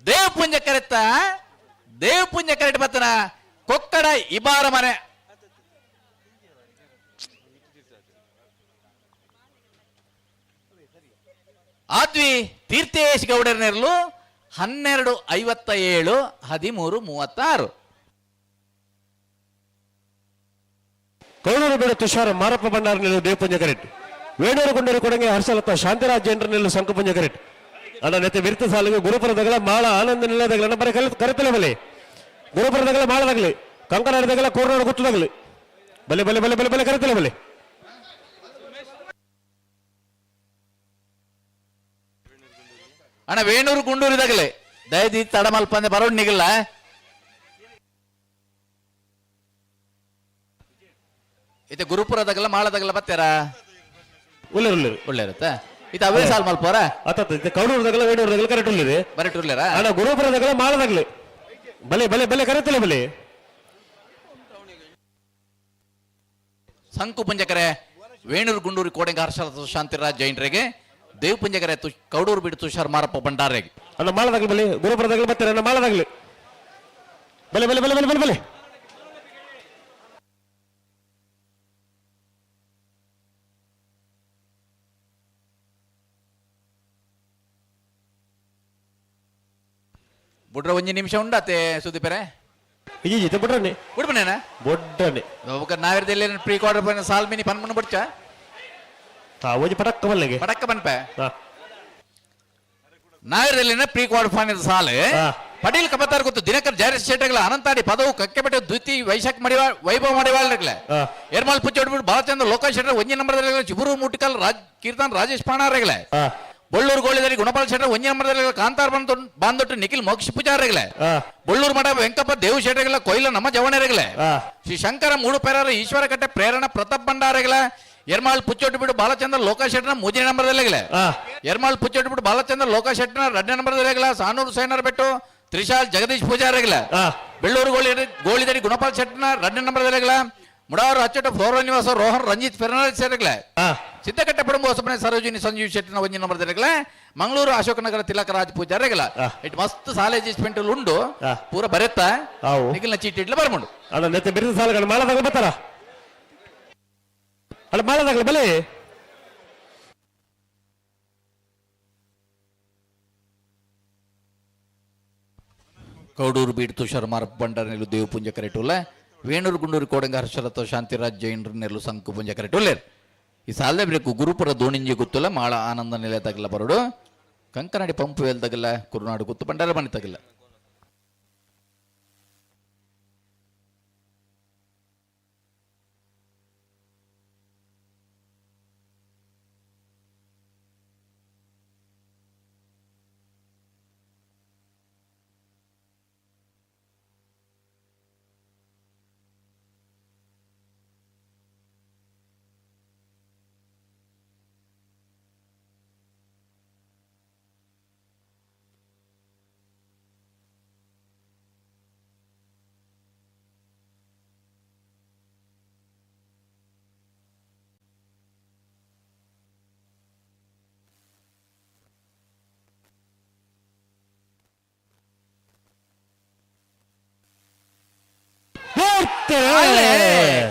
ದೇವ್ ಪುಂಜ ಕರೆತ್ತ ದೇವ್ ಪುಂಜ ಕರೆಕ್ಟ್ ಬತ್ತನ ಕೊಕ್ಕಡ ಇಬಾರ ಮನೆ ಆದ್ವಿ ತೀರ್ಥೇಶ್ ಗೌಡರ್ನೆರಲು 12:57 13:36 ಕೌಳೂರು ಬೇಡ ತುಷಾರ ಮಾರಪ್ಪ ಭಂಡಾರ ನೆಲ್ಲು ದೇವ್ ಪುಂಜ ಕರೆಕ್ಟ್ ವೇಣೂರು ಗುಂಡೂರು ಕೊಡಂಗೆ ಹರ್ಷಲತಾ ಶಾಂತಿರಾಜ್ ಜೈನರ ನೆಲ್ಲು ಸಂಕು ಪುಂಜ ಕರೆಕ್ಟ್ ಅಣ್ಣ ನೆತ್ತೆ ವಿರುತ ಸಾಲಿಗೆ ಗುರುಪುರದಗಳ ಮಾಳ ಆನಂದ ನಿಲ್ಲದಗಳ ಬರೀ ಕರೆತಲೆ ಬಲೆ ಗುರುಪುರದಗಳ ಮಾಳದಾಗಲಿ ಕಂಕನಾಡದಾಗಲ ಕೋರ್ನಾಡು ಗುತ್ತದಾಗಲಿ ಬಲೆ ಬಲೆ ಬಲೆ ಬಲೆ ಬಲೆ ಕರೆತಲೆ ಬಲೆ ಅಣ್ಣ ವೇಣೂರು ಗುಂಡೂರಿದಾಗಲೇ ದಯದಿ ತಡಮಲ್ಪ ಅಂದ್ರೆ ಬರೋಡ್ ನಿಗಲ್ಲ ಇದು ಗುರುಪುರದಾಗಲ್ಲ ಮಾಳದಾಗಲ್ಲ ಬತ್ತಾರ ಒಳ್ಳೆ ಇರುತ್ತೆ ಇದು ಅವೇ ಸಾಲ್ ಮಲ್ಪೋರ ಕೌಡೂರದಾಗಲ್ಲ ವೇಣೂರದಾಗಲ್ಲ ಕರೆಕ್ಟ್ ಉಳ್ಳಿದೆ ಬರಟ್ ಉರ್ಲೇರ ಅಣ್ಣ ಗುರುಪುರದಾಗಲ್ಲ ಮಾಳದಾಗಲಿ ಬಲೆ ಬಲೆ ಬಲೆ ಕರೆತಲೆ ಬಲೆ ಸಂಕು ಪುಂಜಕರೆ ವೇಣೂರು ಗುಂಡೂರು ಕೋಡೆಂಗ ಹರ್ಷಲತಾ ಶಾಂತಿರಾಜ್ ಜೈನರಿಗೆ ದೇವ್ ಪುಂಜಕರೆ ಕೌಡೂರು ಬಿಡು ತುಷಾರ್ ಮಾರಪ್ಪ ಭಂಡಾರಿಗೆ ಅಣ್ಣ ಮಾಳದಾಗಲಿ ಬಲೆ ಗುರುಪುರದಾಗಲಿ ಬರ್ತಾರೆ ಅಣ್ಣ ಮಾಳದಾಗಲಿ ಬಲೆ ಬಲೆ ಬಲೆ ಬಲೆ ಬಲೆ ಬಲೆ ಬುಡ್ರ ಒಂಜಿ ನಿಮಿಷ ಉಂಡಾತೆ ಸುದೀಪರೆ ಇಜಿ ಬಿಡ್ರನೆ ಬಿಡ್ಬನೇನ ಬೊಡ್ಡನೆ ನಾವಿರ್ದಲ್ಲಿ ಪ್ರೀ ಕ್ವಾರ್ಟರ್ ಫೈನಲ್ ಸಾಲ್ ಮಿನಿ ಪನ್ಮನ ಬಿಡ್ಚ ಒಂಜಿ ಪಟಕ್ಕ ಬಲ್ಲೆಗೆ ಪಟಕ್ಕ ಬನ್ಪೆ ನಾವಿರ್ದಲ್ಲಿ ಪ್ರೀ ಕ್ವಾರ್ಟರ್ ಫೈನಲ್ ಸಾಲ್ ಪಟೇಲ್ ಕಬತ್ತಾರ್ ಗೊತ್ತು ದಿನಕರ್ ಜಾರಿಸ್ ಶೆಟ್ಟಗಳ ಅನಂತಾಡಿ ಪದವು ಕಕ್ಕೆ ಬೆಟ್ಟ ದ್ವಿತಿ ವೈಶಾಖ್ ಮಡಿವಾಳ್ ವೈಭವ ಮಡಿವಾಳ್ರಗ್ಲೆ ಎರ್ಮಾಲ್ ಪುಚ್ಚ ಹೊಡ್ಬಿಟ್ಟು ಬಾಲಚಂದ್ರ ಲೋಕೇಶ್ ಶೆಟ್ಟರ್ ಒಂಜಿ ನಂಬರ್ ಚಿಬುರು ಮುಟ್ಟಿಕಲ್ ಕೀರ್ತನ್ ರಾಜೇಶ್ ಪಾಣಾರಗ್ಲೆ ಬೊಳ್ಳೂರು ಗೋಳಿದಾರಿ ಗುಣಪಾಲ್ ಶೆಟ್ಟರ್ ಒಂಜಿ ನಂಬರ್ ಕಾಂತಾರ್ ಬಾಂದೊಟ್ಟು ನಿಖಿಲ್ ಮೋಕ್ಷ ಪೂಜಾರಗ್ಲೆ ಬೊಳ್ಳೂರು ಮಠ ವೆಂಕಪ್ಪ ದೇವ್ ಶೆಟ್ಟರ್ಗಳ ಕೊಯ್ಲ ನಮ್ಮ ಜವಣರಗ್ಲೆ ಶ್ರೀ ಶಂಕರ ಮೂಡು ಪೇರಾರ ಈಶ್ವರ ಕಟ್ಟೆ ಪ್ರೇರಣ ಪ್ರತಾಪ್ ಭಂಡಾರಗ್ಲೆ ಎರ್ಮಾಳ್ ಪುಚ್ಚೊಟ್ಟು ಬಿಟ್ಟು ಬಾಲಚಂದ್ರ ಲೋಕಾ ಶೆಟ್ಟನ 3ನೇ ನಂಬರ್ದಲ್ಲಿಗಲೆ ಎರ್ಮಾಳ್ ಪುಚ್ಚೊಟ್ಟು ಬಿಟ್ಟು ಬಾಲಚಂದ್ರ ಲೋಕಾ ಶೆಟ್ಟನ 2ನೇ ನಂಬರ್ದಲ್ಲಿಗಲ ಸಾನೂರು ಸೈನರ್ ಬೆಟ್ಟು ತ್ರಿಶಾಲ್ ಜಗದೀಶ್ ಪೂಜಾರಿಗಲ ಬೆಳ್ಳೂರು ಗೋಳಿದಾರಿ ಗುಣಪಾಲ್ ಶೆಟ್ಟನ 2ನೇ ನಂಬರ್ದಲ್ಲಿಗಲ ಮುಡಾವರು ಅಚ್ಚಟ ಫ್ಲೋರ ನಿವಾಸ ರೋಹನ್ ರಂಜಿತ್ ಫೆರ್ನಾಂಡಿಸ್ ಸೇರಿಗಲೆ ಸಿದ್ದಕಟ್ಟೆ ಪಡುಂಬ ಹೊಸಮನೆ ಸರೋಜಿನಿ ಸಂಜೀವ್ ಶೆಟ್ಟಿನ 1ನೇ ನಂಬರ್ದಲ್ಲಿಗಲ ಮಂಗಳೂರು ಅಶೋಕನಗರ ತಿಲಕರಾಜ್ ಪೂಜಾರಿಗಲ ಇಟ್ ಮಸ್ತ್ ಸಾಲೇಜ್ ಸ್ಪೆಂಟಲ್ ಉಂಡು ಪೂರ ಬರೆತ್ತ ನಿಖಿಲ್ನ ಚೀಟಿ ಇಡ್ಲ ಬರ್ಮುಂಡು ಅಣ್ಣ ನೆತ್ತೆ ಬಿರುದು ಸಾಲಗಳು ಮಾಳದಾಗ ಬರ್ತಾರ ಅಲ್ಲ ಮಾಳದಾಗಲ ಬಲೆ ಕೌಡೂರು ಬೀಡ್ ತುಷಾರ್ ಮಾರಪ್ಪ ಭಂಡಾರ ನೆಲ್ಲು ದೇವ್ ಪುಂಜ ಕರೆಟುಲ್ಲ ವೇಣೂರು ಗುಂಡೂರು ಕೋಡಂಗ ಹರ್ಷಲತಾ ಶಾಂತಿರಾಜ್ ಜೈನರು ನೆಲ್ಲು ಸಂಕು ಪುಂಜ ಕರೆಟುಲ್ಲೇರ್ ಈ ಸಾಲದೇ ಬೇಕು ಗುರುಪುರ ದೋಣಿಂಜಿ ಗೊತ್ತಲ್ಲ ಮಾಳ ಆನಂದ ನೆಲೆ ತಗಲ ಬರೋಡು ಕಂಕನಾಡಿ ಪಂಪು ಎಲ್ ತಗಲ್ಲ ಕುರುನಾಡು ಗೊತ್ತು ಭಂಡಾರ ಮನೆ ತಗಲ್ಲ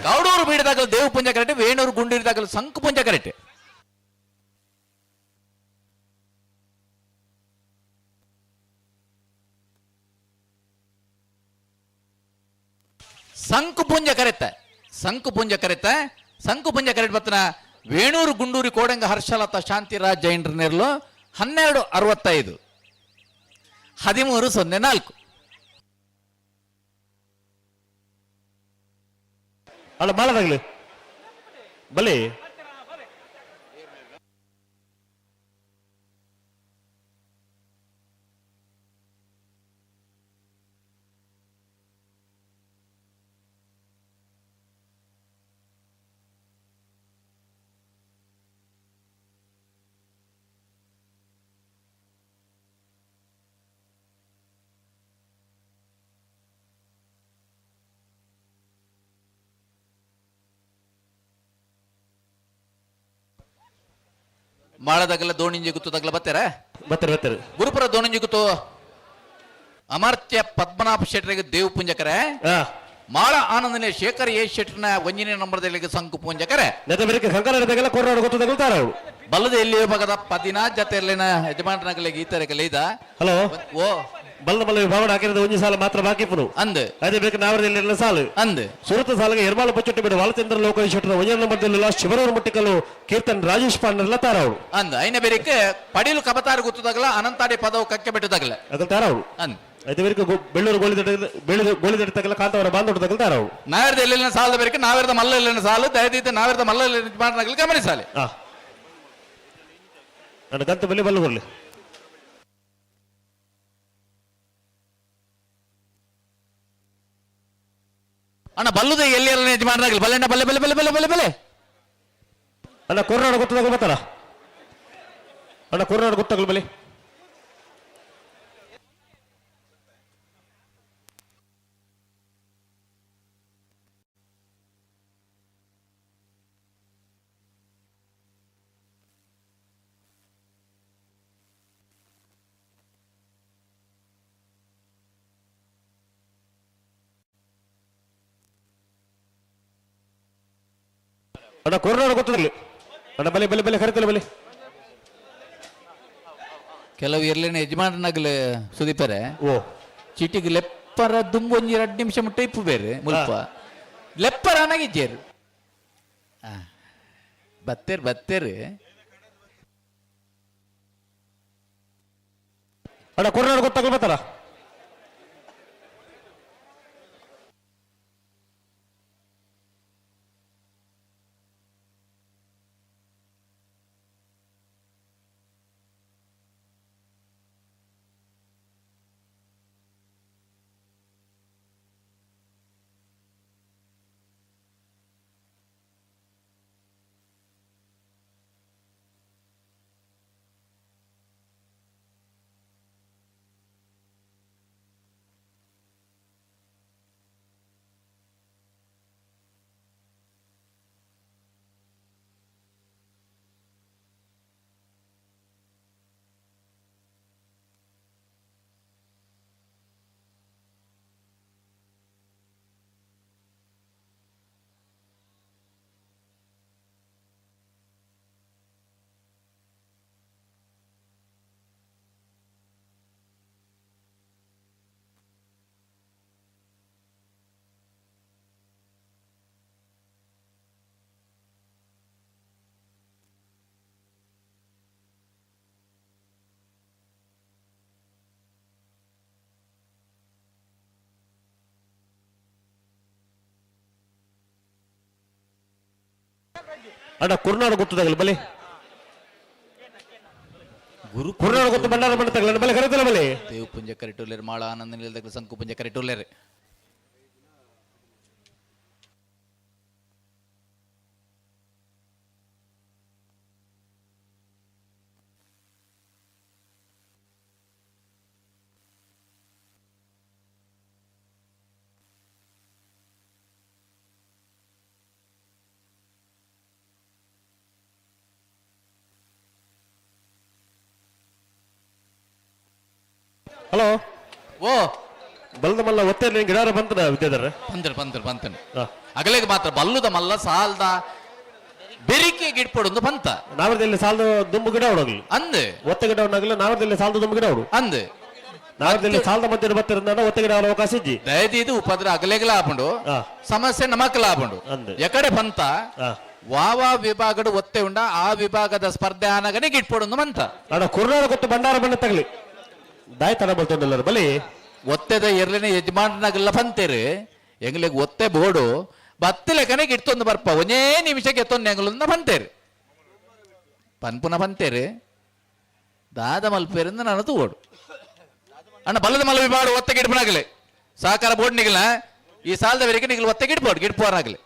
ಕೌಡೂರು ಬೀಡದಾಗಲು ದೇವ್ ಪುಂಜ ಕರೆಕ್ಟ್, ವೇಣೂರು ಗುಂಡೂರಿದಾಗಲು ಸಂಕು ಪುಂಜ ಕರೆಕ್ಟ್. ಸಂಕುಪುಂಜ ಕರೆತ ಸಂಕುಪುಂಜ ಕರೆಕ್ಟ್ ಬತ್ತನ ವೇಣೂರು ಗುಂಡೂರಿ ಕೋಡಂಗ ಹರ್ಷಲತಾ ಶಾಂತಿರಾಜ್ ಜೈನ್ರ ನೆರಲು 1265 1304. ಅಲ್ಲ ಬಾಳದಾಗ್ಲಿ ಬಲಿ ಮಾಳದಾಗಲ್ಲ ದೋಣಿಂಜಿ ಗುತ್ತು ತಗಲ ಬತ್ತಾರ ಬತ್ತರ ಗುರುಪುರ ದೋಣಿಂಜಿ ಗುತ್ತು ಅಮರ್ತ್ಯ ಪದ್ಮನಾಭ ಶೆಟ್ಟರಿಗೆ ದೇವ್ ಪುಂಜಕರೆ, ಮಾಳ ಆನಂದನೆ ಶೇಖರ್ ಎ ಶೆಟ್ಟರ್ನ ಒಂಜಿನ ನಂಬರ್ದಲ್ಲಿ ಸಂಕು ಪುಂಜಕರೆ ಕಂಕನಾಡದಾಗೆಲ್ಲ ಕೊರ್ರಾಡ ಗೊತ್ತು ತಗೊಳ್ತಾರ ಅವರು ಬಲ್ಲದ ಎಲ್ಲಿ ಭಾಗದ 14 ಜೊತೆಯಲ್ಲಿನ ಯಜಮಾನಗಳಿಗೆ ಈ ತರ ಕಲಿದ ಹಲೋ ಓ ಬಲ್ಲದ ಬಲ್ಲ ಭಾವನ ಹಾಕಿರೋದು ಒಂಜಿ ಸಾಲ ಮಾತ್ರ ಬಾಕಿ ಪುರು ಅಂದ್ ಅದೇ ಬೇಕು ನಾವರದಲ್ಲಿ ಸಾಲು ಅಂದ್ ಸುರತ ಸಾಲಿಗೆ ಎರ್ಮಾಳ ಬಚ್ಚೊಟ್ಟಿ ಬಿಡು ವಾಲಚಂದ್ರ ಲೋಕ ಶೆಟ್ಟರ ಒಂಜನ ನಂಬರ್ದಲ್ಲಿ ಶಿವರೂರು ಮುಟ್ಟಿಕಲ್ಲು ಕೀರ್ತನ್ ರಾಜೇಶ್ ಪಾಂಡ್ರೆಲ್ಲ ತಾರ ಅವರು ಅಂದ್ ಐನ ಬೇರೆಕ್ಕೆ ಪಡಿಲು ಕಬತಾರು ಗುತ್ತದಾಗಲ ಅನಂತಾಡಿ ಪದವು ಕಕ್ಕೆ ಬಿಟ್ಟದಾಗಲ ಅಗಲ್ತಾರ ಅವರು ಅಂದ್ ಐತೆ ಬೇರೆ ಬೆಳ್ಳೂರು ಗೋಳಿ ತಗಲ ಕಾಂತವರ ಬಾಂಧವ ತಗಲ್ತಾರ ಅವರು ನಾವಿರದ ಎಲ್ಲಿನ ಸಾಲದ ಬೇರೆ ನಾವಿರದ ಮಲ್ಲ ಎಲ್ಲಿನ ಸಾಲು ದಯದೀತ ನಾವಿರದ ಮಲ್ಲ ಯಜಮಾನರಾಗಲಿ ಗಮನಿಸಾಲಿ. ನನ್ನ ಗಂತ ಬೆಲೆ ಬಲ್ಲು ಕೊಡ್ಲಿ ಅಣ್ಣ ಬಲ್ಲುದ ಎಲ್ಲಿ ಎಲ್ಲ ಯಜಮಾನರಾಗಲಿ ಬಲ್ಲೆಣ್ಣ ಬಲ್ಲೆ ಬಲ್ಲೆ ಬಲ್ಲೆ ಬಲ್ಲೆ ಬಲ್ಲೆ ಬಲ್ಲೆ ಅಣ್ಣ ಕೊರ್ನಾಡ ಗೊತ್ತಾಗ ಬರ್ತಾರ ಅಣ್ಣ ಕೊರ್ನಾಡ ಗೊತ್ತಾಗಲ್ ಬಲಿ ಅಣ್ಣ ಕೊರ್ನಾಡ ಗೊತ್ತದಲ್ಲಿ ಅಣ್ಣ ಬಲೆ ಬಲೆ ಬಲೆ ಕರಿತಲ್ಲ ಬಲೆ ಕೆಲವು ಎರ್ಲಿನ ಯಜಮಾನನಾಗಲಿ ಸುದೀಪರೆ ಓ ಚೀಟಿಗೆ ಲೆಪ್ಪರ ದುಂಬೊಂಜಿ 2 ನಿಮಿಷ ಮುಟ್ಟ ಇಪ್ಪು ಬೇರೆ ಮುಲ್ಪ ಲೆಪ್ಪರ ಅನಾಗಿದ್ದೇರು ಬತ್ತೇರು ಅಣ್ಣ ಕೊರ್ನಾಡ ಗೊತ್ತಾಗಲ್ ಬರ್ತಾರ ಅಣ್ಣ ಕುರ್ನಾಡ ಗೊತ್ತದಾಗಲ್ಲ ಬಲೆ ಗುರು ಕುರ್ನಾಡ ಗೊತ್ತು ಬಂಡಾರ ಬಂಡ ತಗಲ ಬಲೆ ಕರೆತಲ್ಲ ಬಲೆ ದೇವ್ ಪುಂಜ ಕರೆಟುಲೇರು ಮಾಳ ಆನಂದ ನಿಲ್ದಾಗ ಸಂಕು ಪುಂಜ ಕರೆಟುಲೇರು ಹಲೋ ಓ ಬಲ್ಲದ ಮಲ್ಲ ಒತ್ತೆ ಗಿಡಾರ ಬಂತನ ವಿದ್ಯಾಧರ ಪಂತನ್ ಅಗಲೆಗೆ ಮಾತ್ರ ಬಲ್ಲುದ ಮಲ್ಲ ಸಾಲ್ದ ಬೆರಿಕೆ ಗಿಡ್ಪೊಡೊಂದು ಪಂತ ನಾವರದಲ್ಲಿ ಸಾಲದ ದುಂಬು ಗಿಡ ಹೊಡೋಗ್ಲಿ ಅಂದ್ ಒತ್ತೆ ಗಿಡ ಹೊಡಾಗಲ್ಲ ನಾವರದಲ್ಲಿ ಸಾಲದ ದುಂಬು ಗಿಡ ಹೊಡು ಅಂದ್ ನಾವರದಲ್ಲಿ ಸಾಲದ ಮಧ್ಯೆ ಬತ್ತಿರಂದ ಒತ್ತೆ ಗಿಡ ಅವರ ಅವಕಾಶ ಇಜ್ಜಿ ದಯದಿ ಇದು ಉಪದ್ರ ಅಗಲೆಗೆ ಲಾಭಂಡು ಸಮಸ್ಯೆ ನಮಕ್ ಲಾಭಂಡು ಎಕಡೆ ಪಂತ ವಾವಾ ವಿಭಾಗಡು ಒತ್ತೆ ಉಂಡ ಆ ವಿಭಾಗದ ಸ್ಪರ್ಧೆ ಆನಗನೆ ಗಿಟ್ಪೊಡೊಂದು ಮಂತ ಅಣ್ಣ ಕುರ್ನಾಡ ಕೊಟ್ಟು ಬಂಡಾರ ಬಣ್ಣ ತಗಲಿ ದಾಯ್ ತಡ ಬಲ್ತೊಂದಲ್ಲರು ಬಲಿ ಒತ್ತೆದ ಎರ್ಲಿನ ಯಜಮಾನನಾಗಲ್ಲ ಪಂತೇರು ಎಂಗ್ಲಿಗೆ ಒತ್ತೆ ಬೋಡು ಬತ್ತಲೆಕನೆ ಗಿಡ್ತೊಂದು ಬರ್ಪ ಒಂದೇ ನಿಮಿಷಕ್ಕೆ ಎತ್ತೊಂದು ಎಂಗ್ಲನ್ನ ಪಂತೇರು ಪನ್ಪುನ ಪಂತೇರು ದಾದ ಮಲ್ಪೇರಿಂದ ನಾನು ತಗೋಡು ಅಣ್ಣ ಬಲ್ಲದ ಮಲ್ಲ ವಿಭಾಗ ಒತ್ತೆ ಗಿಡ್ಪನಾಗಲಿ ಸಹಕಾರ ಬೋರ್ಡ್ ನಿಗಲ ಈ ಸಾಲದವರೆಗೆ ನಿಗಲು ಒತ್ತೆ ಗಿಡ್ಬೋಡು ಗಿಡ್ಪೋರಾಗಲಿ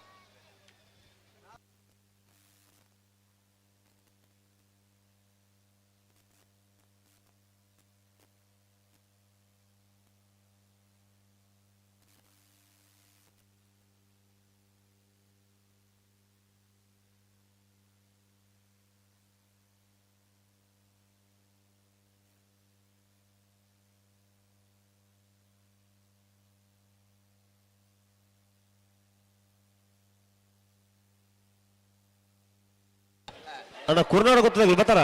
ಅಣ್ಣ ಕುರ್ನಾಡ ಗೊತ್ತಾಗಲಿ ಬತ್ತಾರ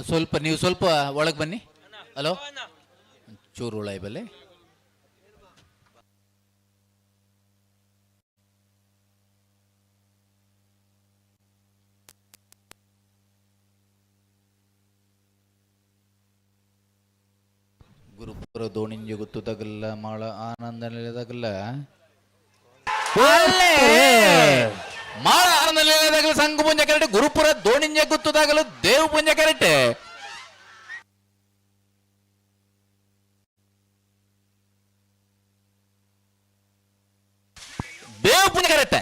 ಸ್ವಲ್ಪ ನೀವು ಸ್ವಲ್ಪ ಒಳಗೆ ಬನ್ನಿ. ಹಲೋ, ಚೂರು ಉಳಾಯಿ ಬಲ್ಲೆ. ಗುರುಪುರ ದೋಣಿಂಜ ಗೊತ್ತದಾಗಲ್ಲ, ಮಾಳ ಆನಂದ ನೆಲೆದಾಗಲ್ಲ, ಮಾಳ ಆನಂದ ನೆಲೆದಾಗಲ್ಲ, ಸಂಘ ಪುಂಜ ಕರೆಕ್ಟ್. ಗುರುಪುರ ದೋಣಿಂಜ ಗೊತ್ತದಾಗಲು ದೇವ್ ಪುಂಜ ಕರೆಕ್ಟ್. ದೇವ್ ಪುಂಜ ಕರೆಕ್ಟ್,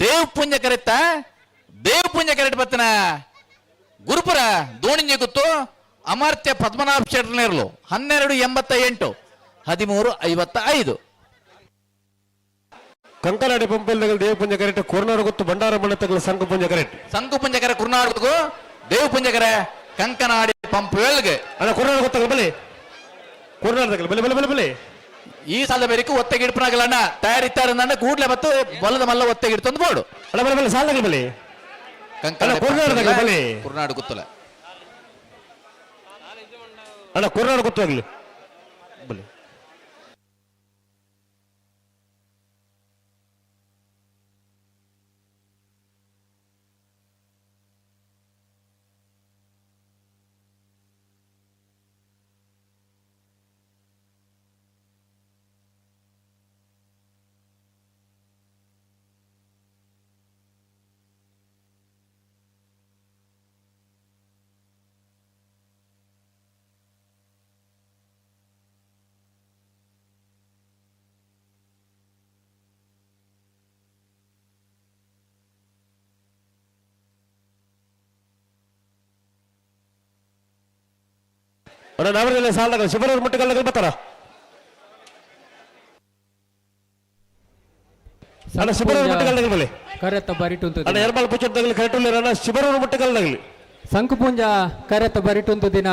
ದೇವ್ ಪುಂಜ ಕರೆಕ್ಟ, ದೇವ್ ಪುಂಜ ಕರೆಕ್ಟ್ ಬತ್ತನ. ಗುರುಪುರ ದೋಣಿಂಜ ಗೊತ್ತು ಅಮರ್ತ್ಯ ಪದ್ಮನಾಭ ಶೆಟ್ಟರ್ನೇರ್ಲು 1288 1355. ಕಂಕನಾಡಿ ಪಂಪಲ್ ದೇವ ಪುಂಜ ಕರೆಕ್ಟ್. ಕುರ್ನಾಡು ಗೊತ್ತು ಬಂಡಾರ ಮಣ್ಣ ತಗಲು ಸಂಘ ಪುಂಜ ಕರೆಕ್ಟ್. ಸಂಘ ಪುಂಜಕರ ಕುರ್ನಾಡು ದೇವ್ ಪುಂಜಕರ ಕಂಕನಾಡಿ ಪಂಪ್ ವೇಳ್ಗೆ ಅಣ್ಣ ಕುರ್ನಾಡು ಗೊತ್ತಾಗಲ್ಲ ಬಲಿ. ಕೊರ್ನಾಡದಕಲ್ ಬಲೆ ಬಲೆ ಬಲೆ ಬಲೆ ಈ ಸಾಲ ಬೇರಿಕು ಒತ್ತೆಗೆ ಇಡ್ಪನಾಗಲ್ಲ ತಯಾರಿತ್ತಾರ ಕೂಡ್ಲೆ ಮತ್ತು ಬಲದ ಮಲ್ಲ ಒತ್ತೆಗೆ ಇಡ್ತಂದು ಬೋಡು ಅಲ್ಲ ಬಲೆ ಬಲೆ ಸಾಲದಕಲ್ ಬಲೆ ಕೊರ್ನಾಡದಕಲ್ ಬಲೆ ಕುರ್ನಾಡು ಗೊತ್ತಲ್ಲ ಅಣ್ಣ ಕೊರ್ನಾಡು ಗೊತ್ತಾಗ್ಲಿ ಬಲೆ ಅಣ್ಣ ನಾವರೆಲ್ಲ ಸಾಲದಾಗ ಶಿವರವ್ರ ಮಟ್ಟಗಲ್ದಾಗ ಬರ್ತಾರ ಅಣ್ಣ ಶಿವರವ್ರ ಮಟ್ಟಗಲ್ದಾಗ ಬಲೆ ಕರೆತ್ತ ಬರಿಟುಂತು ಅಣ್ಣ ಎರಬಾಲ್ ಪುಚ್ಚದಲ್ಲಿ ಕರೆಕ್ಟ್ ಅಣ್ಣ ಶಿವರವ್ರ ಮಟ್ಟಗಲ್ದಾಗಲಿ ಸಂಕುಪುಂಜ ಕರೆತ್ತ ಬರಿಟುಂತು ದಿನ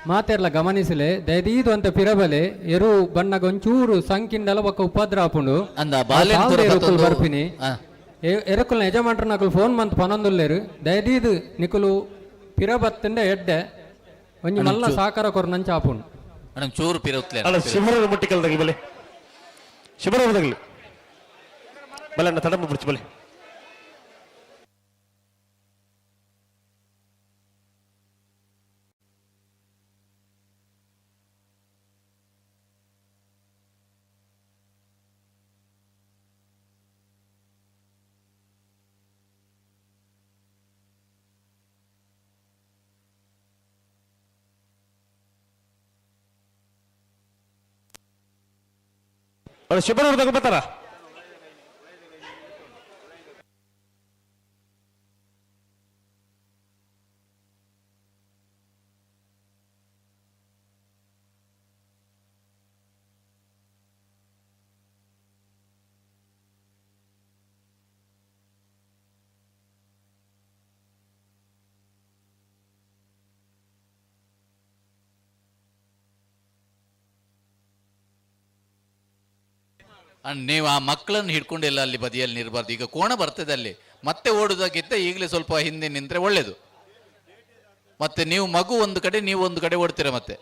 ಮಾತೆರ್ಲ ಗಮನಿಸಲೆ ದಯದೀದು ಅಂತ ಪಿರಬಲೆ ಎರು ಬಣ್ಣಗ ಒಂಚೂರು ಸಂಕಿಂಡಲ ಬೊಕ್ಕ ಉಪದ್ರ ಆಪುಂಡು ಎರುಕುಲು ಬರ್ಪಿನಿ ಎರುಕುಲ್ನ ಯಜಮಾನ್ರ ನಕುಲು ಫೋನ್ ಮಂತ್ ಪನೊಂದುಲ್ಲೇರು ದಯದೀದು ನಿಕುಲು ಪಿರಬತ್ತಂಡೆ ಎಡ್ಡೆ ಒಂಜಿ ಮಲ್ಲ ಸಾಕಾರ ಕೊರ್ನಂಚ ಆಪುಂಡು ಅಣ್ಣ ಚೂರು ಪಿರತ್ಲೆ ಅಣ್ಣ ಶಿವರವ್ರ ಮಟ್ಟಗಲ್ದಾಗಿ ಬಲೆ ಶಿವರವ್ರದಾಗಲಿ ಬಲೆ ಅಣ್ಣ ತಡಮ ಬಿಡ್ಚಿ ಬಲೆ ಅಣ್ಣ ಶಿವರವ್ರದಾಗ ಬರ್ತಾರ ನೀವು ಆ ಮಕ್ಕಳನ್ನು ಹಿಡ್ಕೊಂಡಿಲ್ಲ ಅಲ್ಲಿ ಬದಿಯಲ್ಲಿ ನಿಲ್ಬಾರ್ದು. ಈಗ ಕೋಣ ಬರ್ತದೆ ಅಲ್ಲಿ, ಮತ್ತೆ ಓಡುವುದಕ್ಕಿಂತ ಈಗಲೇ ಸ್ವಲ್ಪ ಹಿಂದೆ ನಿಂತ್ರೆ ಒಳ್ಳೇದು. ಮತ್ತೆ ನೀವು ಮಗು ಒಂದು ಕಡೆ, ನೀವು ಒಂದು ಕಡೆ ಓಡ್ತೀರ ಮತ್ತೆ.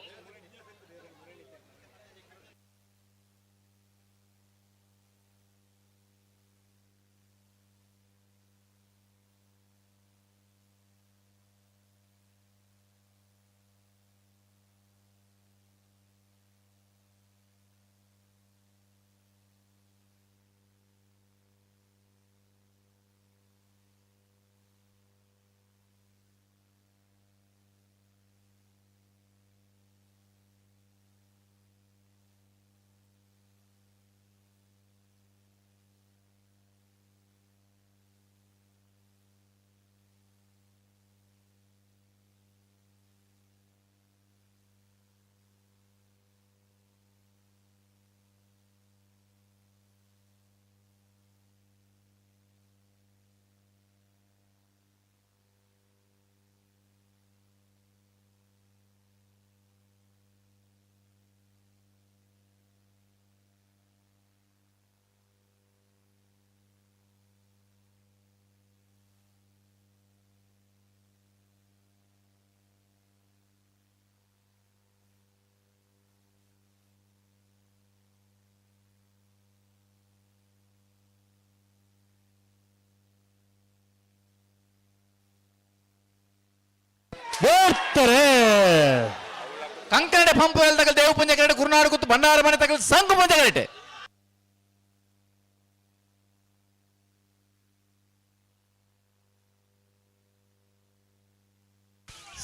ಕಂಕರಡೆ ಪಂಪು ತಗಲ್ ದೇವ ಪುಂಜ ಕರಡೆ ಕುರುನಾಡು ಕುತ್ತು ಬಂಡಾರ ಮನೆ ತಗಲ್ ಸಂಕು ಪುಂಜ ಕರಟೆ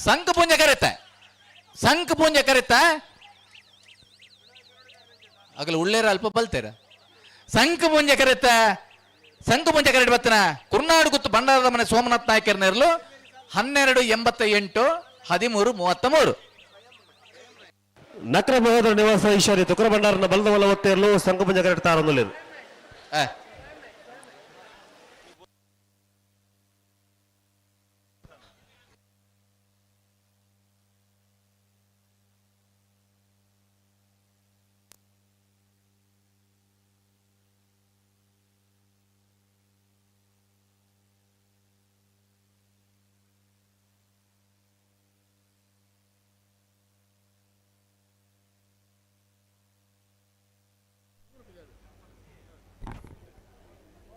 ಸಂಕು ಪುಂಜ ಕರೆತ ಸಂಕು ಪುಂಜ ಕರೆತ ಆಗಲ ಉಳ್ಳೇರ ಅಲ್ಪ ಬಲ್ತೇರ ಸಂಕು ಪುಂಜ ಕರೆತ ಸಂಕು ಪುಂಜ ಕರೆಟ್ ಬತ್ತನ ಕುರುನಾಡು ಕುತ್ತು ಬಂಡಾರದ ಮನೆ ಸೋಮನಾಥ್ ನಾಯ್ಕರ್ ನೇರ್ಲು 1288 1333 ನಕ್ರ ಮಹೋದರ ನಿವಾಸ ಈಶಾರಿ ತುಕ್ರ ಭಂಡಾರನ ಬಲದ ಒಲ ಒತ್ತೇರ್ಲು ಸಂಕುಪಂಜ ಕರೆಟ್ ತಾರೊಂದುಲ್ಲೇರು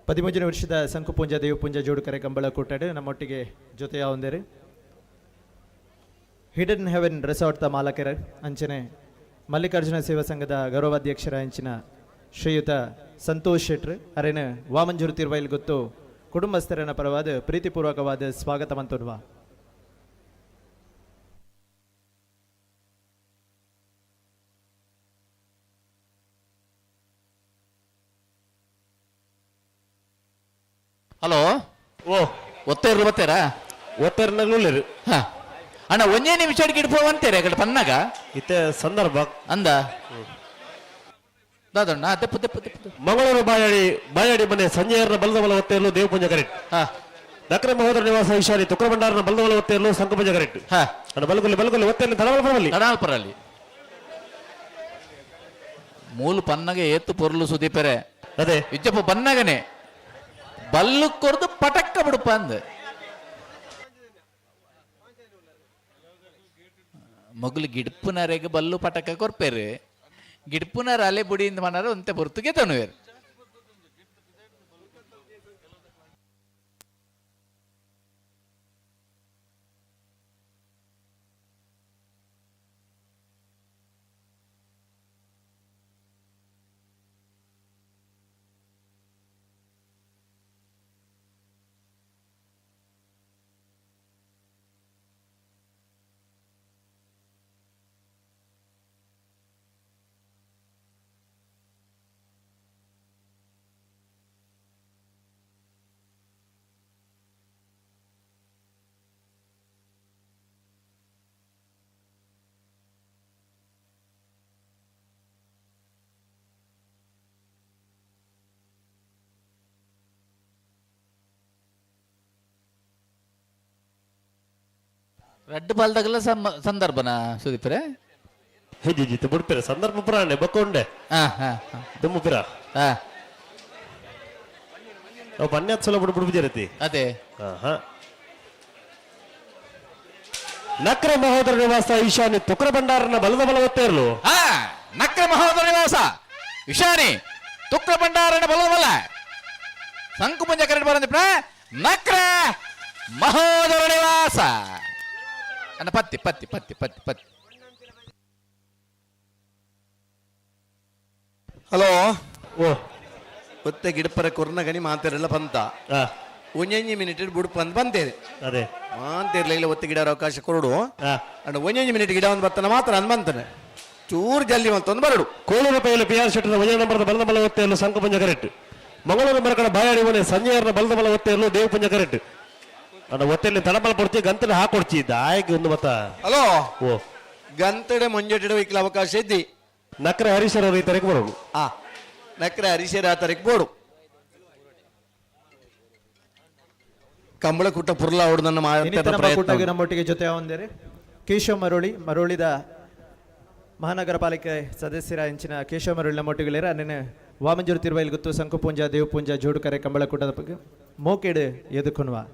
13 ವರ್ಷದ ಸಂಕುಪುಂಜ ದೇವಪುಂಜ ಜೋಡುಕರೆ ಕಂಬಳ ಕೂಟಾಡು ನಮ್ಮೊಟ್ಟಿಗೆ ಜೊತೆಯಾವಂದೇರು ಹಿಡನ್ ಹೆವೆನ್ ರೆಸಾರ್ಟ್ ಮಾಲಕರ ಅಂಚನೆ ಮಲ್ಲಿಕಾರ್ಜುನ ಸೇವಾ ಸಂಘದ ಗೌರವಾಧ್ಯಕ್ಷರ ಅಂಚಿನ ಶ್ರೀಯುತ ಸಂತೋಷ್ ಶೆಟ್ರ್ ಅರೇನ ವಾಮಂಜೂರು ತಿರುವೈಲ್ ಗೊತ್ತು ಕುಟುಂಬಸ್ಥರನ ಪರವಾದ ಪ್ರೀತಿಪೂರ್ವಕವಾದ ಸ್ವಾಗತ ಮಂತೋನ್ವಾ. ಹಲೋ ಓ ಒತ್ತೇರು ಬತ್ತೇರಾ ಒತ್ತೇರ್ನಲ್ಲೂ ಹಾ ಅಣ್ಣ ಒಂದೇ ನಿಮಿಷ ಇಡ್ಪೋ ಅಂತೀರಿ ಅಕಡೆ ಪನ್ನಾಗ ಇತ್ತೆ ಸಂದರ್ಭ ಅಂದ ದಾದಣ್ಣ ತೆಪ್ಪು ತೆಪ್ಪು ತೆಪ್ಪು ಮಂಗಳೂರು ಬಾಯಾಡಿ ಮನೆ ಸಂಜೆಯರ್ನ ಬಲದ ಬಲ ಒತ್ತೆಯಲು ದೇವಪುಂಜ ಕರೆಕ್ಟ್ ಹಾ ದಕ್ಕನ ಮಹೋದರ ನಿವಾಸ ವಿಶಾಲಿ ತುಕ್ರಭಂಡಾರನ ಬಲದ ಬಲ ಒತ್ತೆಯಲು ಸಂಕುಪುಂಜ ಕರೆಕ್ಟ್ ಹಾ ಅಣ್ಣ ಬಲಗುಲ್ಲಿ ಒತ್ತೆಯಲ್ಲಿ ತಡವಲ್ಪರಲ್ಲಿ ತಡಾಲ್ಪರಲ್ಲಿ ಮೂಲು ಪನ್ನಗೆ ಏತ್ತು ಪೊರ್ಲು ಸುದೀಪರೆ ಅದೇ ಇಜ್ಜಪ್ಪ ಪನ್ನಗನೆ ಬಲ್ಲು ಕೊರ್ದು ಪಟಕ್ಕ ಬಿಡುಪ ಅಂದ ಮಗುಲು ಗಿಡ್ಪುನರೆಗೆ ಬಲ್ಲು ಪಟಕ ಕೊರ್ಪೇರು ಗಿಡ್ಪುನರ ಅಲೆ ಬುಡಿಯಿಂದ ಮನಾರ ಒಂತೆ ಬರ್ತುಗೆ ತನುವೇರು ರಡ್ಡು ಬಾಲ್ದಾಗಲ್ಲ ಸಂದರ್ಭನ ಸುದೀಪರೆ ಹೆಜ್ಜೆ ಬಿಡ್ಪೇರೆ ಸಂದರ್ಭ ಪುರಾಣೆ ಬಕ್ಕೊಂಡೆ ದುಮ್ಮುಪಿರ ನಾವು ಪನ್ಯಾತ್ ಸಲ ಬಿಡ್ಬಿಡ್ಬಿಜರತಿ ಅದೇ ನಕ್ರ ಮಹೋದರ ನಿವಾಸ ಈಶಾನಿ ತುಕ್ರ ಭಂಡಾರನ ಬಲದ ಬಲ ಒತ್ತೇರ್ಲು ಹಾ ನಕ್ರ ಮಹೋದರ ನಿವಾಸ ವಿಶಾನಿ ತುಕ್ರ ಭಂಡಾರನ ಬಲದ ಬಲ ಸಂಕುಪುಂಜ ಕರೆಕ್ಟ್ ಬರಂದಿಪ್ಪ ನಕ್ರ ಮಹೋದರ ನಿವಾಸ ಅಣ್ಣ ಪತ್ತಿ ಪತ್ತಿ ಪತ್ತಿ ಪತ್ತಿ ಪತ್ತಿ ಹಲೋ ಓ ಒತ್ತೆ ಗಿಡಪರ ಕೊರ್ನಗನಿ ಮಾತಾರೆಲ್ಲ ಬಂತ ಒಂಜಿ ಮಿನಿಟ್ ಬುಡುಪ ಅಂತ ಬಂತೇವೆ ಅದೇ ಮಾತಿರ್ಲಿಲ್ಲ ಒತ್ತೆ ಗಿಡ ಅವಕಾಶ ಕೊರಡು ಅಣ್ಣ ಒಂಜಿ ಮಿನಿಟ್ ಗಿಡ ಒಂದು ಬತ್ತನ ಮಾತ್ರ ಅಂದ್ ಬಂತಾನೆ ಚೂರು ಜಲ್ದಿ ಒಂದು ಬರಡು ಕೋಳೂರು ಪೈಲು ಪಿ ಆರ್ ಶೆಟ್ಟರ್ನ ಒಂದೇ ನಂಬರ್ದ ಬಲದ ಬಲ ಒತ್ತೆಯಲು ಸಂಕುಪುಂಜ ಕರೆಕ್ಟ್ ಮಂಗಳೂರು ಮರಕಡ ಬಾಯಾಡಿ ಮನೆ ಸಂಜೆಯರ್ನ ಬಲದ ಬಲ ಒತ್ತೆಯಲು ದೇವಪುಂಜ ಕರೆಕ್ಟ್ ಅಣ್ಣ ಒತ್ತೆಯಲ್ಲಿ ತಡಬಲ ಪಡ್ತಿ ಗಂತಲೆ ಹಾಕೊಡ್ತಿ ದಾಯಕ್ಕೆ ಒಂದು ಮತ ಹಲೋ ಓ ಗಂತಡೆ ಮುಂಜಾನೆ ವೈಕಲ್ ಅವಕಾಶ ಇದ್ದಿ ನಕ್ರ ಹರೀಶರ್ ಅವರು ಈ ತರಕ್ಕೆ ಬರೋದು ನಕ್ರ ಹರಿಶೇರ ಆ ತರಕ್ಕೆ ಬೋಡು ಕಂಬಳ ಕುಟ್ಟ ಪುರ್ಲ ಅವಡು ನನ್ನ ನಮ್ಮೊಟ್ಟಿಗೆ ಜೊತೆ ಒಂದೇರಿ ಕೇಶವ ಮರೋಳಿದ ಮಹಾನಗರ ಪಾಲಿಕೆ ಸದಸ್ಯರ ಹೆಂಚಿನ ಕೇಶವ ಮರೋಳಿ ನಮ್ಮೊಟ್ಟಿಗೆ ಅನ್ನೇ ವಾಮಂಜೂರು ತಿರುವೈಲ್ ಗೊತ್ತು ಸಂಕುಪುಂಜ ದೇವಪುಂಜ ಜೋಡುಕರೆ ಕಂಬಳ ಕೂಟದ ಬಗ್ಗೆ ಮೋಕೇಡು ಎದುಕೊನ್ವಾ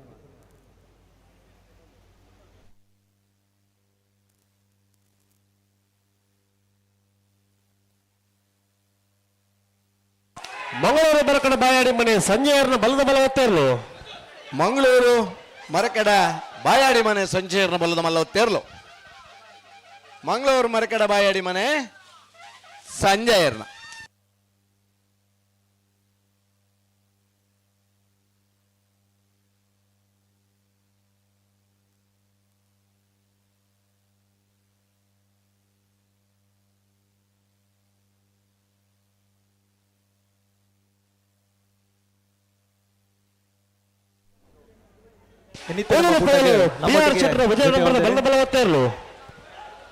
ಮಂಗಳೂರು ಮರಕಡ ಬಾಯಾಡಿ ಮನೆ ಸಂಜೆಯರ್ನ ಬಲದ ಬಲ ಒತ್ತೇರ್ಲು ಮಂಗಳೂರು ಮರಕಡ ಬಾಯಾಡಿ ಮನೆ ಸಂಜೆಯರ್ನ ಬಲದ ಮಲ್ಲ ಒತ್ತೇರ್ಲು ಮಂಗಳೂರು ಮರಕಡ ಬಾಯಾಡಿ ಮನೆ ಸಂಜೆಯರ್ನ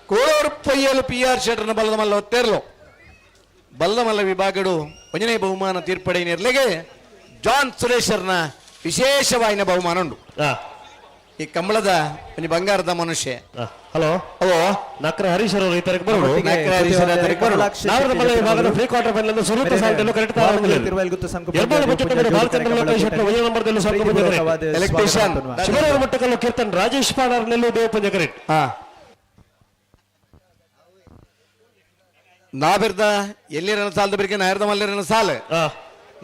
ಕೋಳೂರು ಪೊಯ್ಯಲು ಪಿ ಆರ್ ಶೆಟ್ಟರ್ನ ಬಲದ ಮಲ್ಲ ಒತ್ತೇರ್ಲು ಬಲದ ಮಲ್ಲ ವಿಭಾಗಡು ಒಂಜನೇ ಬಹುಮಾನ ತೀರ್ಪಡೆ ನಿರ್ಲೆಗೆ ಜಾನ್ ಸುರೇಶರ್ನ ವಿಶೇಷವಾಯಿನ ಬಹುಮಾನ ಉಂಟು ಈ ಕಂಬಳದ ಒಂದು ಬಂಗಾರದ ಮನುಷ್ಯ ಹಲೋ ಹಲೋ ನಕ್ರ ಹರೀಶರ್ ಅವರು ಈ ತರಕ್ಕೆ ಬರೋದು ನಕ್ರ ಹರೀಶರ ತರಕ್ಕೆ ಬರೋದು ನಾವರ ಮಲ್ಲ ವಿಭಾಗದ ಫ್ರೀ ಕ್ವಾರ್ಟರ್ ಫೈನಲ್ ಅನ್ನು ಸುರುತ ಸಾಲ್ಟನ್ನು ಕರೆಕ್ಟ್ ತಿರುವೈಲ್ ಗೊತ್ತು ಎರಡನೇ ಬಚ್ಚೆಟ್ಟಗಡೆ ಬಾಲಚಂದ್ರ ಲೋಕೇಶ್ ಒಂದೇ ನಂಬರ್ದಲ್ಲಿ ಸಂಕುಪುಂಜ ಕರೆಕ್ಟ್ ಎಲೆಕ್ಟ್ರಿಷಿಯನ್ ಶಿವರಾಮ ಮಟ್ಟಕಲ್ಲು ಕೀರ್ತನ್ ರಾಜೇಶ್ ಪಾಡರ್ ನೆಲ್ಲೂ ದೇವಪುಂಜ ಕರೆಕ್ಟ್ ನಾ ಬೆರ್ದ ಎಲ್ಲಿರನ ಸಾಲದ ಬೆರಿಗೆ ನಾ ಎರದ ಮಲ್ಲಿರನ ಸಾಲ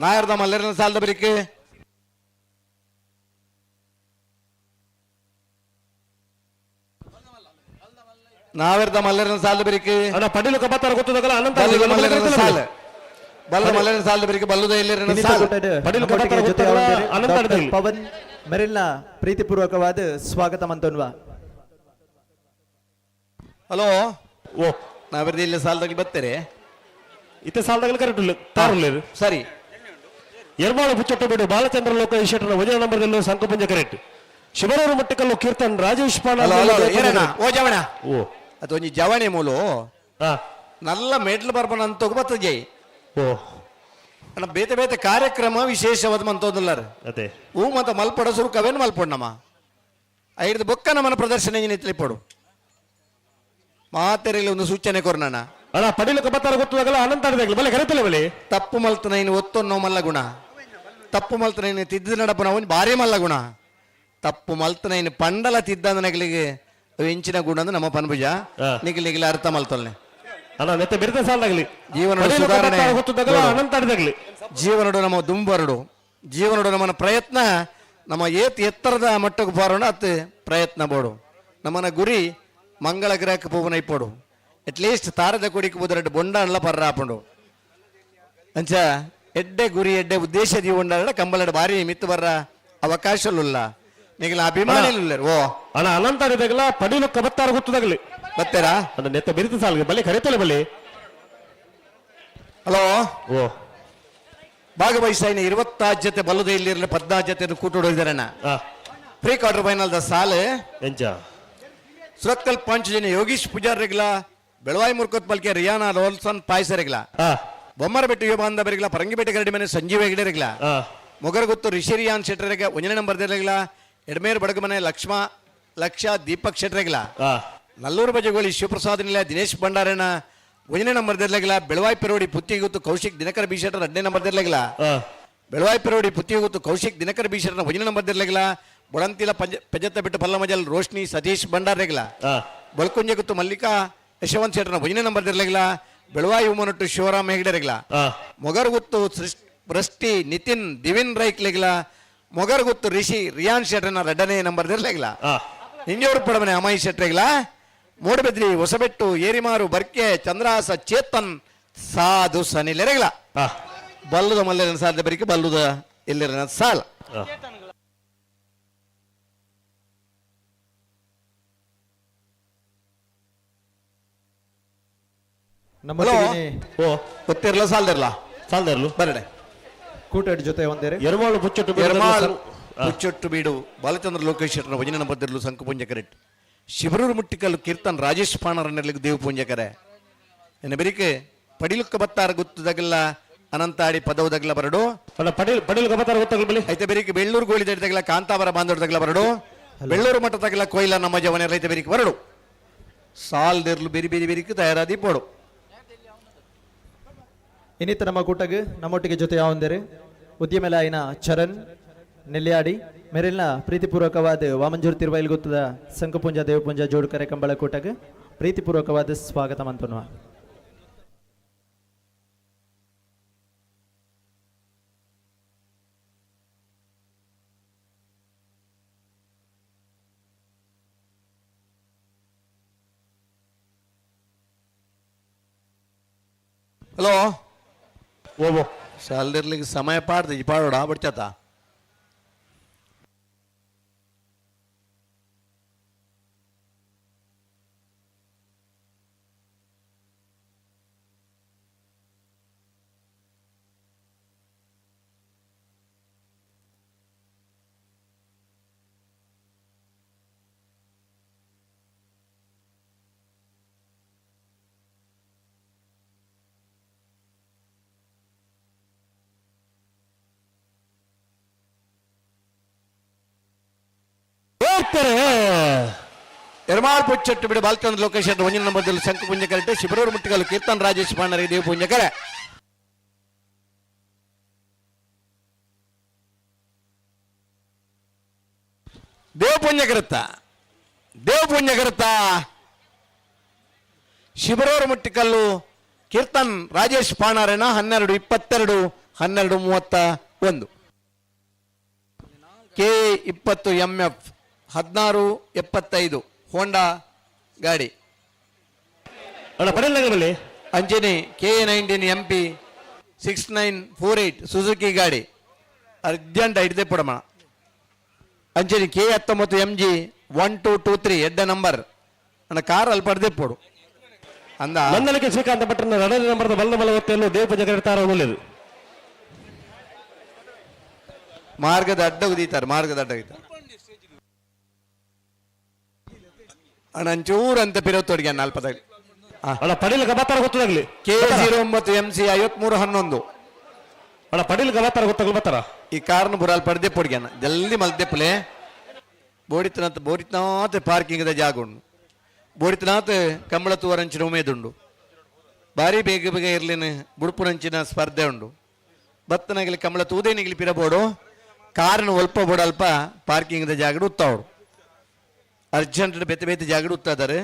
ನಾಯರ್ದ ಮಲ್ಲೆರನ ಸಾಲದ ಬರಿಕೆ ನಾವೆರ್ದ ಮಲ್ಲೆರನ ಸಾಲದ ಬರಿಕೆ ಅಣ್ಣ ಪಡಿಲು ಕಬತ್ತಾರ ಗೊತ್ತದಲ್ಲ ಅನಂತ ಬಲ್ಲದ ಮಲ್ಲೆರನ ಸಾಲ ಬಲ್ಲದ ಮಲ್ಲೆರನ ಸಾಲದ ಬರಿಕೆ ಬಲ್ಲದ ಎಲ್ಲಿರನ ಸಾಲ ಪಡಿಲು ಕಬತ್ತಾರ ಗೊತ್ತದಲ್ಲ ಅನಂತ ಪವನ್ ಮೆರಿಲ್ನ ಪ್ರೀತಿಪೂರ್ವಕವಾದ ಸ್ವಾಗತ ಮಂತೋನ್ವಾ. ಹಲೋ ಓ ನಾವೆರ್ದ ಇಲ್ಲಿ ಸಾಲದಲ್ಲಿ ಬರ್ತಾರೆ ಇತ್ತೆ ಸಾಲದಾಗ ಕರೆಕ್ಟ್ ಇಲ್ಲ ತಾರುಲ್ಲೇರು ಸರಿ ಎರ್ಮಾಳ ಬುಚ್ಚೊಟ್ಟು ಬಿಡು ಬಾಲಚಂದ್ರ ಲೋಕ ಶೆಟ್ಟರ ವಜನ ನಂಬರ್ದಲ್ಲೂ ಸಂಕುಪುಂಜ ಕರೆಕ್ಟ್ ಶಿವರೂರು ಮಟ್ಟಿಕಲ್ಲು ಕೀರ್ತನ್ ರಾಜೇಶ್ ಪಾಣ ಓ ಜವಣ ಓ ಅದು ಒಂಜಿ ಜವಣೆ ಮೂಲು ಹಾ ನಲ್ಲ ಮೆಡ್ಲ್ ಬರ್ಬನ ಅಂತ ಬರ್ತದೆ ಓ ಅಣ್ಣ ಬೇತೆ ಬೇತೆ ಕಾರ್ಯಕ್ರಮ ವಿಶೇಷವಾದ ಮಂತೋದಿಲ್ಲಾರ ಅದೇ ಹೂ ಮತ್ತ ಮಲ್ಪಡ ಸುರುಕವೇನು ಮಲ್ಪೊಣ್ಣಮ್ಮ ಐದು ಬೊಕ್ಕ ನಮ್ಮನ ಪ್ರದರ್ಶನ ನಿತ್ಲಿಪಡು ಮಾತೆರೆಯಲ್ಲಿ ಒಂದು ಸೂಚನೆ ಕೊರ್ನಣ್ಣ ಅಣ್ಣ ಪಡಿಲು ಕಬತ್ತಾರ ಗೊತ್ತದಾಗಲ್ಲ ಅನಂತ ಆಡಿದಾಗಲಿ ಬಲೆ ಕರೆತಲ್ಲ ಬಲೆ ತಪ್ಪು ಮಲ್ತನ ಇನ್ನು ಒತ್ತೊನ್ನೋ ಮಲ್ಲ ಗುಣ ತಪ್ಪು ಮಲ್ತನ ಇನ್ನು ತಿದ್ದ ನಡಪನ ಅವನು ಭಾರಿ ಮಲ್ಲ ಗುಣ ತಪ್ಪು ಮಲ್ತನ ಇನ್ನು ಪಂಡಲ ತಿದ್ದ ನಗಲಿಗೆ ಹೆಂಚಿನ ಗುಣ ಅಂದ್ರೆ ನಮ್ಮ ಪನ್ಭುಜ ನಿಗಲಿಗೆ ಅರ್ಥ ಮಲ್ತಲ್ನೆ ಅಣ್ಣ ನೆತ್ತೆ ಬೆರೆತ ಸಾಲಾಗಲಿ ಜೀವನ ಸುಧಾರಣೆ ಗೊತ್ತದಾಗಲ್ಲ ಅನಂತ ಆಡಿದಾಗಲಿ ಜೀವನಡು ನಮ್ಮ ದುಂಬರಡು ಜೀವನಡು ನಮ್ಮನ ಪ್ರಯತ್ನ ನಮ್ಮ ಎತ್ತರದ ಮಟ್ಟಕ್ಕೆ ಬಾರೋಣ ಅತ್ತು ಪ್ರಯತ್ನ ಬೋಡು ನಮ್ಮನ ಗುರಿ ಮಂಗಳ ಗ್ರಹಕ್ಕೆ ಪೂವನ ಇಪ್ಪೋಡು ಅಟ್ಲೀಸ್ಟ್ ತಾರದ ಕೊಡಿಗೆ ಬುದ್ಧ ಬೊಂಡ ಅಲ್ಲ ಪರ್ರ ಹಾಪಂಡು ಅಂಚ ಎಡ್ಡೆ ಗುರಿ ಎಡ್ಡೆ ಉದ್ದೇಶ ಜೀವನ ಕಂಬಲಡ ಬಾರಿ ಮಿತ್ತು ಬರ್ರ ಅವಕಾಶಲ್ಲ ನಿಗಲ ಅಭಿಮಾನಿ ಓ ಅಣ್ಣ ಅನಂತ ಆಡಿದಾಗಲ್ಲ ಪಡಿಲು ಕಬತ್ತಾರ ಗೊತ್ತದಾಗಲಿ ಬರ್ತೀರಾ ಅಣ್ಣ ನೆತ್ತ ಬೆರೆತ ಸಾಲಿಗೆ ಬಲೆ ಕರೆತಲ್ಲ ಬಲೆ ಹಲೋ ಓ ಭಾಗವಹಿಸಿನ 20 ಜೊತೆ ಬಲ್ಲದ ಇಲ್ಲಿರಲಿ 14 ಜೊತೆ ಕೂಟೋಡಿದಾರಣ್ಣ ಪ್ರೀ ಕ್ವಾರ್ಟರ್ ಫೈನಲ್ ದ ಸಾಲು ಎಂಚ ಸುರತ್ಕಲ್ ಪಂಚಜನ ಯೋಗೀಶ್ ಪೂಜಾರಿಗಳ ಬೆಳವಾಯಿ ಮುರ್ಕೋತ್ ಬಲ್ಕೆ ರಿಯಾನಾ ರೋಲ್ಸನ್ ಪಾಯ್ಸರಿಗಳ ಬೊಮ್ಮರಬೆಟ್ಟು ಯುವ ಬಾಂಧವರಿಗಳ ಪರಂಗಿಪೇಟೆ ಗರಡಿ ಮನೆ ಸಂಜೀವ ಹೆಗಡೆರಿಗಳ ಮೊಗರಗುತ್ತು ರಿಷಿರಿಯಾನ್ ಶೆಟ್ಟರಿಗೆ ಒಂಜನೇ ನಂಬರ್ ದೇರಿಗಳ ಎಡಮೇರು ಬಡಗಮನೆ ಲಕ್ಷ ದೀಪಕ್ ಶೆಟ್ಟರಿಗಳ ನಲ್ಲೂರು ಬಜಗೋಳಿ ಶಿವಪ್ರಸಾದ್ ನಿಲ ದಿನೇಶ್ ಭಂಡಾರಣ ಒಂಜನೇ ನಂಬರ್ ದೇರ್ಲಗಿಲ ಬೆಳವಾಯಿ ಪೆರೋಡಿ ಪುತ್ತಿಗುತ್ತು ಕೌಶಿಕ್ ದಿನಕರ ಬೀಶೆಟರ್ 2ನೇ ನಂಬರ್ ದೇರ್ಲಗಿಲ ಬೆಳವಾಯಿ ಪೆರೋಡಿ ಪುತ್ತಿಗುತ್ತು ಕೌಶಿಕ್ ದಿನಕರ ಬೀಶೆಟರ್ 1ನೇ ನಂಬರ್ ದೇರ್ಲಗಿಲ ಬೊಡಂತಿಲ ಪೆಜತ್ತ ಬಿಟ್ಟು ಪಲ್ಲಮಜಲ್ ರೋಶ್ನಿ ಸತೀಶ್ ಭಂಡಾರೆಗಿಲ ಬಲ್ಕುಂಜಗುತ್ತು ಮಲ್ಲಿಕಾ ಯಶವಂತ್ ಶೆಟ್ಟರ್ನ 1ನೇ ನಂಬರ್ ದೇರ್ಲಗಿಲ ಬೆಳವಾಯಿ ಉಮನೊಟ್ಟು ಶಿವರಾಮ್ ಹೆಗ್ಡೆರೆಗಿಲ ಮೊಗರ್ಗುತ್ತು ವೃಷ್ಟಿ ನಿತಿನ್ ದಿವಿನ್ ರೈಕ್ಲೆಗಿಲ ಮೊಗರ್ಗುತ್ತು ರಿಷಿ ರಿಯಾನ್ ಶೆಟ್ಟರ್ನ 2ನೇ ನಂಬರ್ ದೇರ್ಲಗಿಲ ನಿಂಜೋರು ಪಡಮನೆ ಅಮಾಯಿ ಶೆಟ್ಟರೆಗಿಲ ಮೂಡಬೆದ್ರಿ ಹೊಸಬೆಟ್ಟು ಏರಿಮಾರು ಬರ್ಕೆ ಚಂದ್ರಾಸ ಚೇತನ್ ಸಾಧು ಸನಿಲೆರೆಗಿಲ ಬಲ್ಲುದ ಮಲ್ಲೆರನ ಸಾಲದ ಬರಿಕೆ ಬಲ್ಲುದ ಎಲ್ಲಿರನ ಸಾಲ ಗೊತ್ತಿರಲ್ಲ ಸಾಲದಿರಲ್ಲ ಸಾಲದಿರಲು ಬರಡೆ ಕೂಟದ ಜೊತೆ ಒಂದೇರೆ ಎರ್ಮಾಳು ಬುಚ್ಚೊಟ್ಟು ಹುಚ್ಚೊಟ್ಟು ಬೀಡು ಬಾಲಚಂದ್ರ ಲೋಕೇಶ್ ಶೆಟ್ಟರ್ನ 1ನೇ ನಂಬರ್ ದೇರ್ಲು ಸಂಕುಪುಂಜ ಕರೆಕ್ಟ್ ಶಿವರೂರು ಮುಟ್ಟಿಕಲ್ಲು ಕೀರ್ತನ್ ರಾಜೇಶ್ ಪಾಣರನ್ನೆಲ್ಲಿಗೆ ದೇವು ಪೂಂಜಕರೆ ಎನ್ನ ಬೆರಿಕೆ ಪಡಿಲುಕ್ಕ ಬತ್ತಾರ ಗೊತ್ತದಾಗಲ್ಲ ಅನಂತಾಡಿ ಪದವದಾಗಲ ಬರಡು ಪಡಿಲು ಕಬತ್ತಾರ ಗೊತ್ತಾಗಲ್ಲ ಬಲೆ ಐತೆ ಬೆರಿಕೆ ಬೆಳ್ಳೂರು ಗೋಳಿ ದಡ್ದಾಗಲ ಕಾಂತಾವರ ಬಾಂಧವದಾಗಲ ಬರಡು ಬೆಳ್ಳೂರು ಮಠದಾಗಲ ಕೊಯ್ಲ ನಮ್ಮ ಜವನ ರೈತ ಬೆರಿಕೆ ಬರಡು ಸಾಲ್ದಿರ್ಲು ಬೆರಿ ಬೆರಿ ಬೆರಿಕೆ ತಯಾರಾದಿ ಪೋಡು ಇನ್ನಿತ ನಮ್ಮ ಕೂಟಗೆ ನಮ್ಮೊಟ್ಟಿಗೆ ಜೊತೆ ಯಾವಂದರೆ ಉದ್ಯಮೆಲಾಯಿನ ಚರಣ್ ನೆಲ್ಯಾಡಿ ಮೆರಿಲ್ನ ಪ್ರೀತಿಪೂರ್ವಕವಾದ ವಾಮಂಜೂರು ತಿರುವೈಲ್ ಗೊತ್ತದ ಸಂಕುಪುಂಜ ದೇವಪುಂಜ ಜೋಡುಕರೆ ಕಂಬಳ ಕೂಟಗೆ ಪ್ರೀತಿಪೂರ್ವಕವಾದ ಸ್ವಾಗತ ಮಂತೋನ್ವ. ಹಲೋ ಓ ಸಾಲದಿರ್ಲಿಕ್ಕೆ ಸಮಯ ಪಾಡ್ದ ಪಾಡೋಡ ಬಡ್ಚತ ಎರ್ಮಾಳ್ ಪುಚ್ಚಟ್ಟು ಬಿಡು ಬಾಲ್ಚಂದ್ರ ಲೋಕೇಶ್ 1ನೇ ನಂಬರ್ದಲ್ಲಿ ಸಂಕುಪುಂಜ ಕರೆಕ್ಟ್ ಶಿವರೂರು ಮುಟ್ಟಿಕಲ್ಲು ಕೀರ್ತನ್ ರಾಜೇಶ್ ಪಾಣರಿ ದೇವು ಪುಂಜಕರೆ ದೇವು ಪುಂಜಕರುತ್ತ ಶಿವರೂರು ಮುಟ್ಟಿಕಲ್ಲು ಕೀರ್ತನ್ ರಾಜೇಶ್ ಪಾಣಾರೆನ 12:22 12:31. K20MF 1675 ಹೋಂಡಾ ಗಾಡಿ. ಅಂಜನಿ K19MP 6948 ಸುಜುಕಿ ಗಾಡಿ ಅರ್ಜೆಂಟ್ ಹಿಡಿದೇ ಪಡಮ. ಅಂಜನಿ K19MG 1223 ಎಡ್ಡ ನಂಬರ್ ನನ್ನ ಕಾರ್ ಅಲ್ಲಿ ಪಡೆದೇ ಪೋಡು ಅಂದ ಮಂದಲಿಕೆ ಶ್ರೀಕಾಂತ ಭಟ್ರನ 2ನೇ ನಂಬರ್ದ ಬಲ್ಲಮಲ್ಲ ಒತ್ತೆಯನ್ನು ದೇವ ಪೂಜೆ ಕರೆತಾರ ಒಳ್ಳೆಯದು. ಮಾರ್ಗದ ಅಡ್ಡ ಉದೀತಾರೆ, ಮಾರ್ಗದ ಅಡ್ಡ ಉದೀತಾರೆ ಅಣ್ಣ ಒಂಚೂರು ಅಂತ ಪಿರವತ್ತೋಡಿಗೆ ನಾಲ್ಪದಾಗಲಿ ಪಡೀಲ್ ಗಬಾತಾರ ಗೊತ್ತಾಗ್ಲಿ. K09MC 5311 ಅಣ್ಣ ಪಡೀಲ್ ಗಬಾತಾರ ಗೊತ್ತಾಗ್ಲಿ. ಈ ಕಾರ್ನ ಬುರಾಲ್ ಪಡೆದೇ ಪೊಡ್ಗ್ಯಾನ ಜಲ್ದಿ ಮಲ್ದೆಪ್ಪಲೆ ಬೋಡಿತನಾಥ ಪಾರ್ಕಿಂಗ್ದ ಜಾಗ ಉಂಡು, ಬೋಡಿತನಾಥ ಕಂಬಳ ತೂವರಂಚಿನ ಉಮೇದುಂಡು, ಭಾರಿ ಬೇಗ ಬೇಗ ಇರ್ಲಿನ ಬುಡುಪುರಂಚಿನ ಸ್ಪರ್ಧೆ ಉಂಡು. ಬತ್ತನಾಗಲಿ ಕಂಬಳ ತೂದೇನಿಗಲಿ ಪಿರಬೋಡು ಕಾರ್ನ ಒಲ್ಪ ಬೋಡಲ್ಪ ಪಾರ್ಕಿಂಗ್ದ ಜಾಗಡು ಉತ್ತಾವಡು ಅರ್ಜೆಂಟ್ ಬೆತ್ತ ಬೆತ್ತ ಜಾಗಡು ಉತ್ತಾದರೆ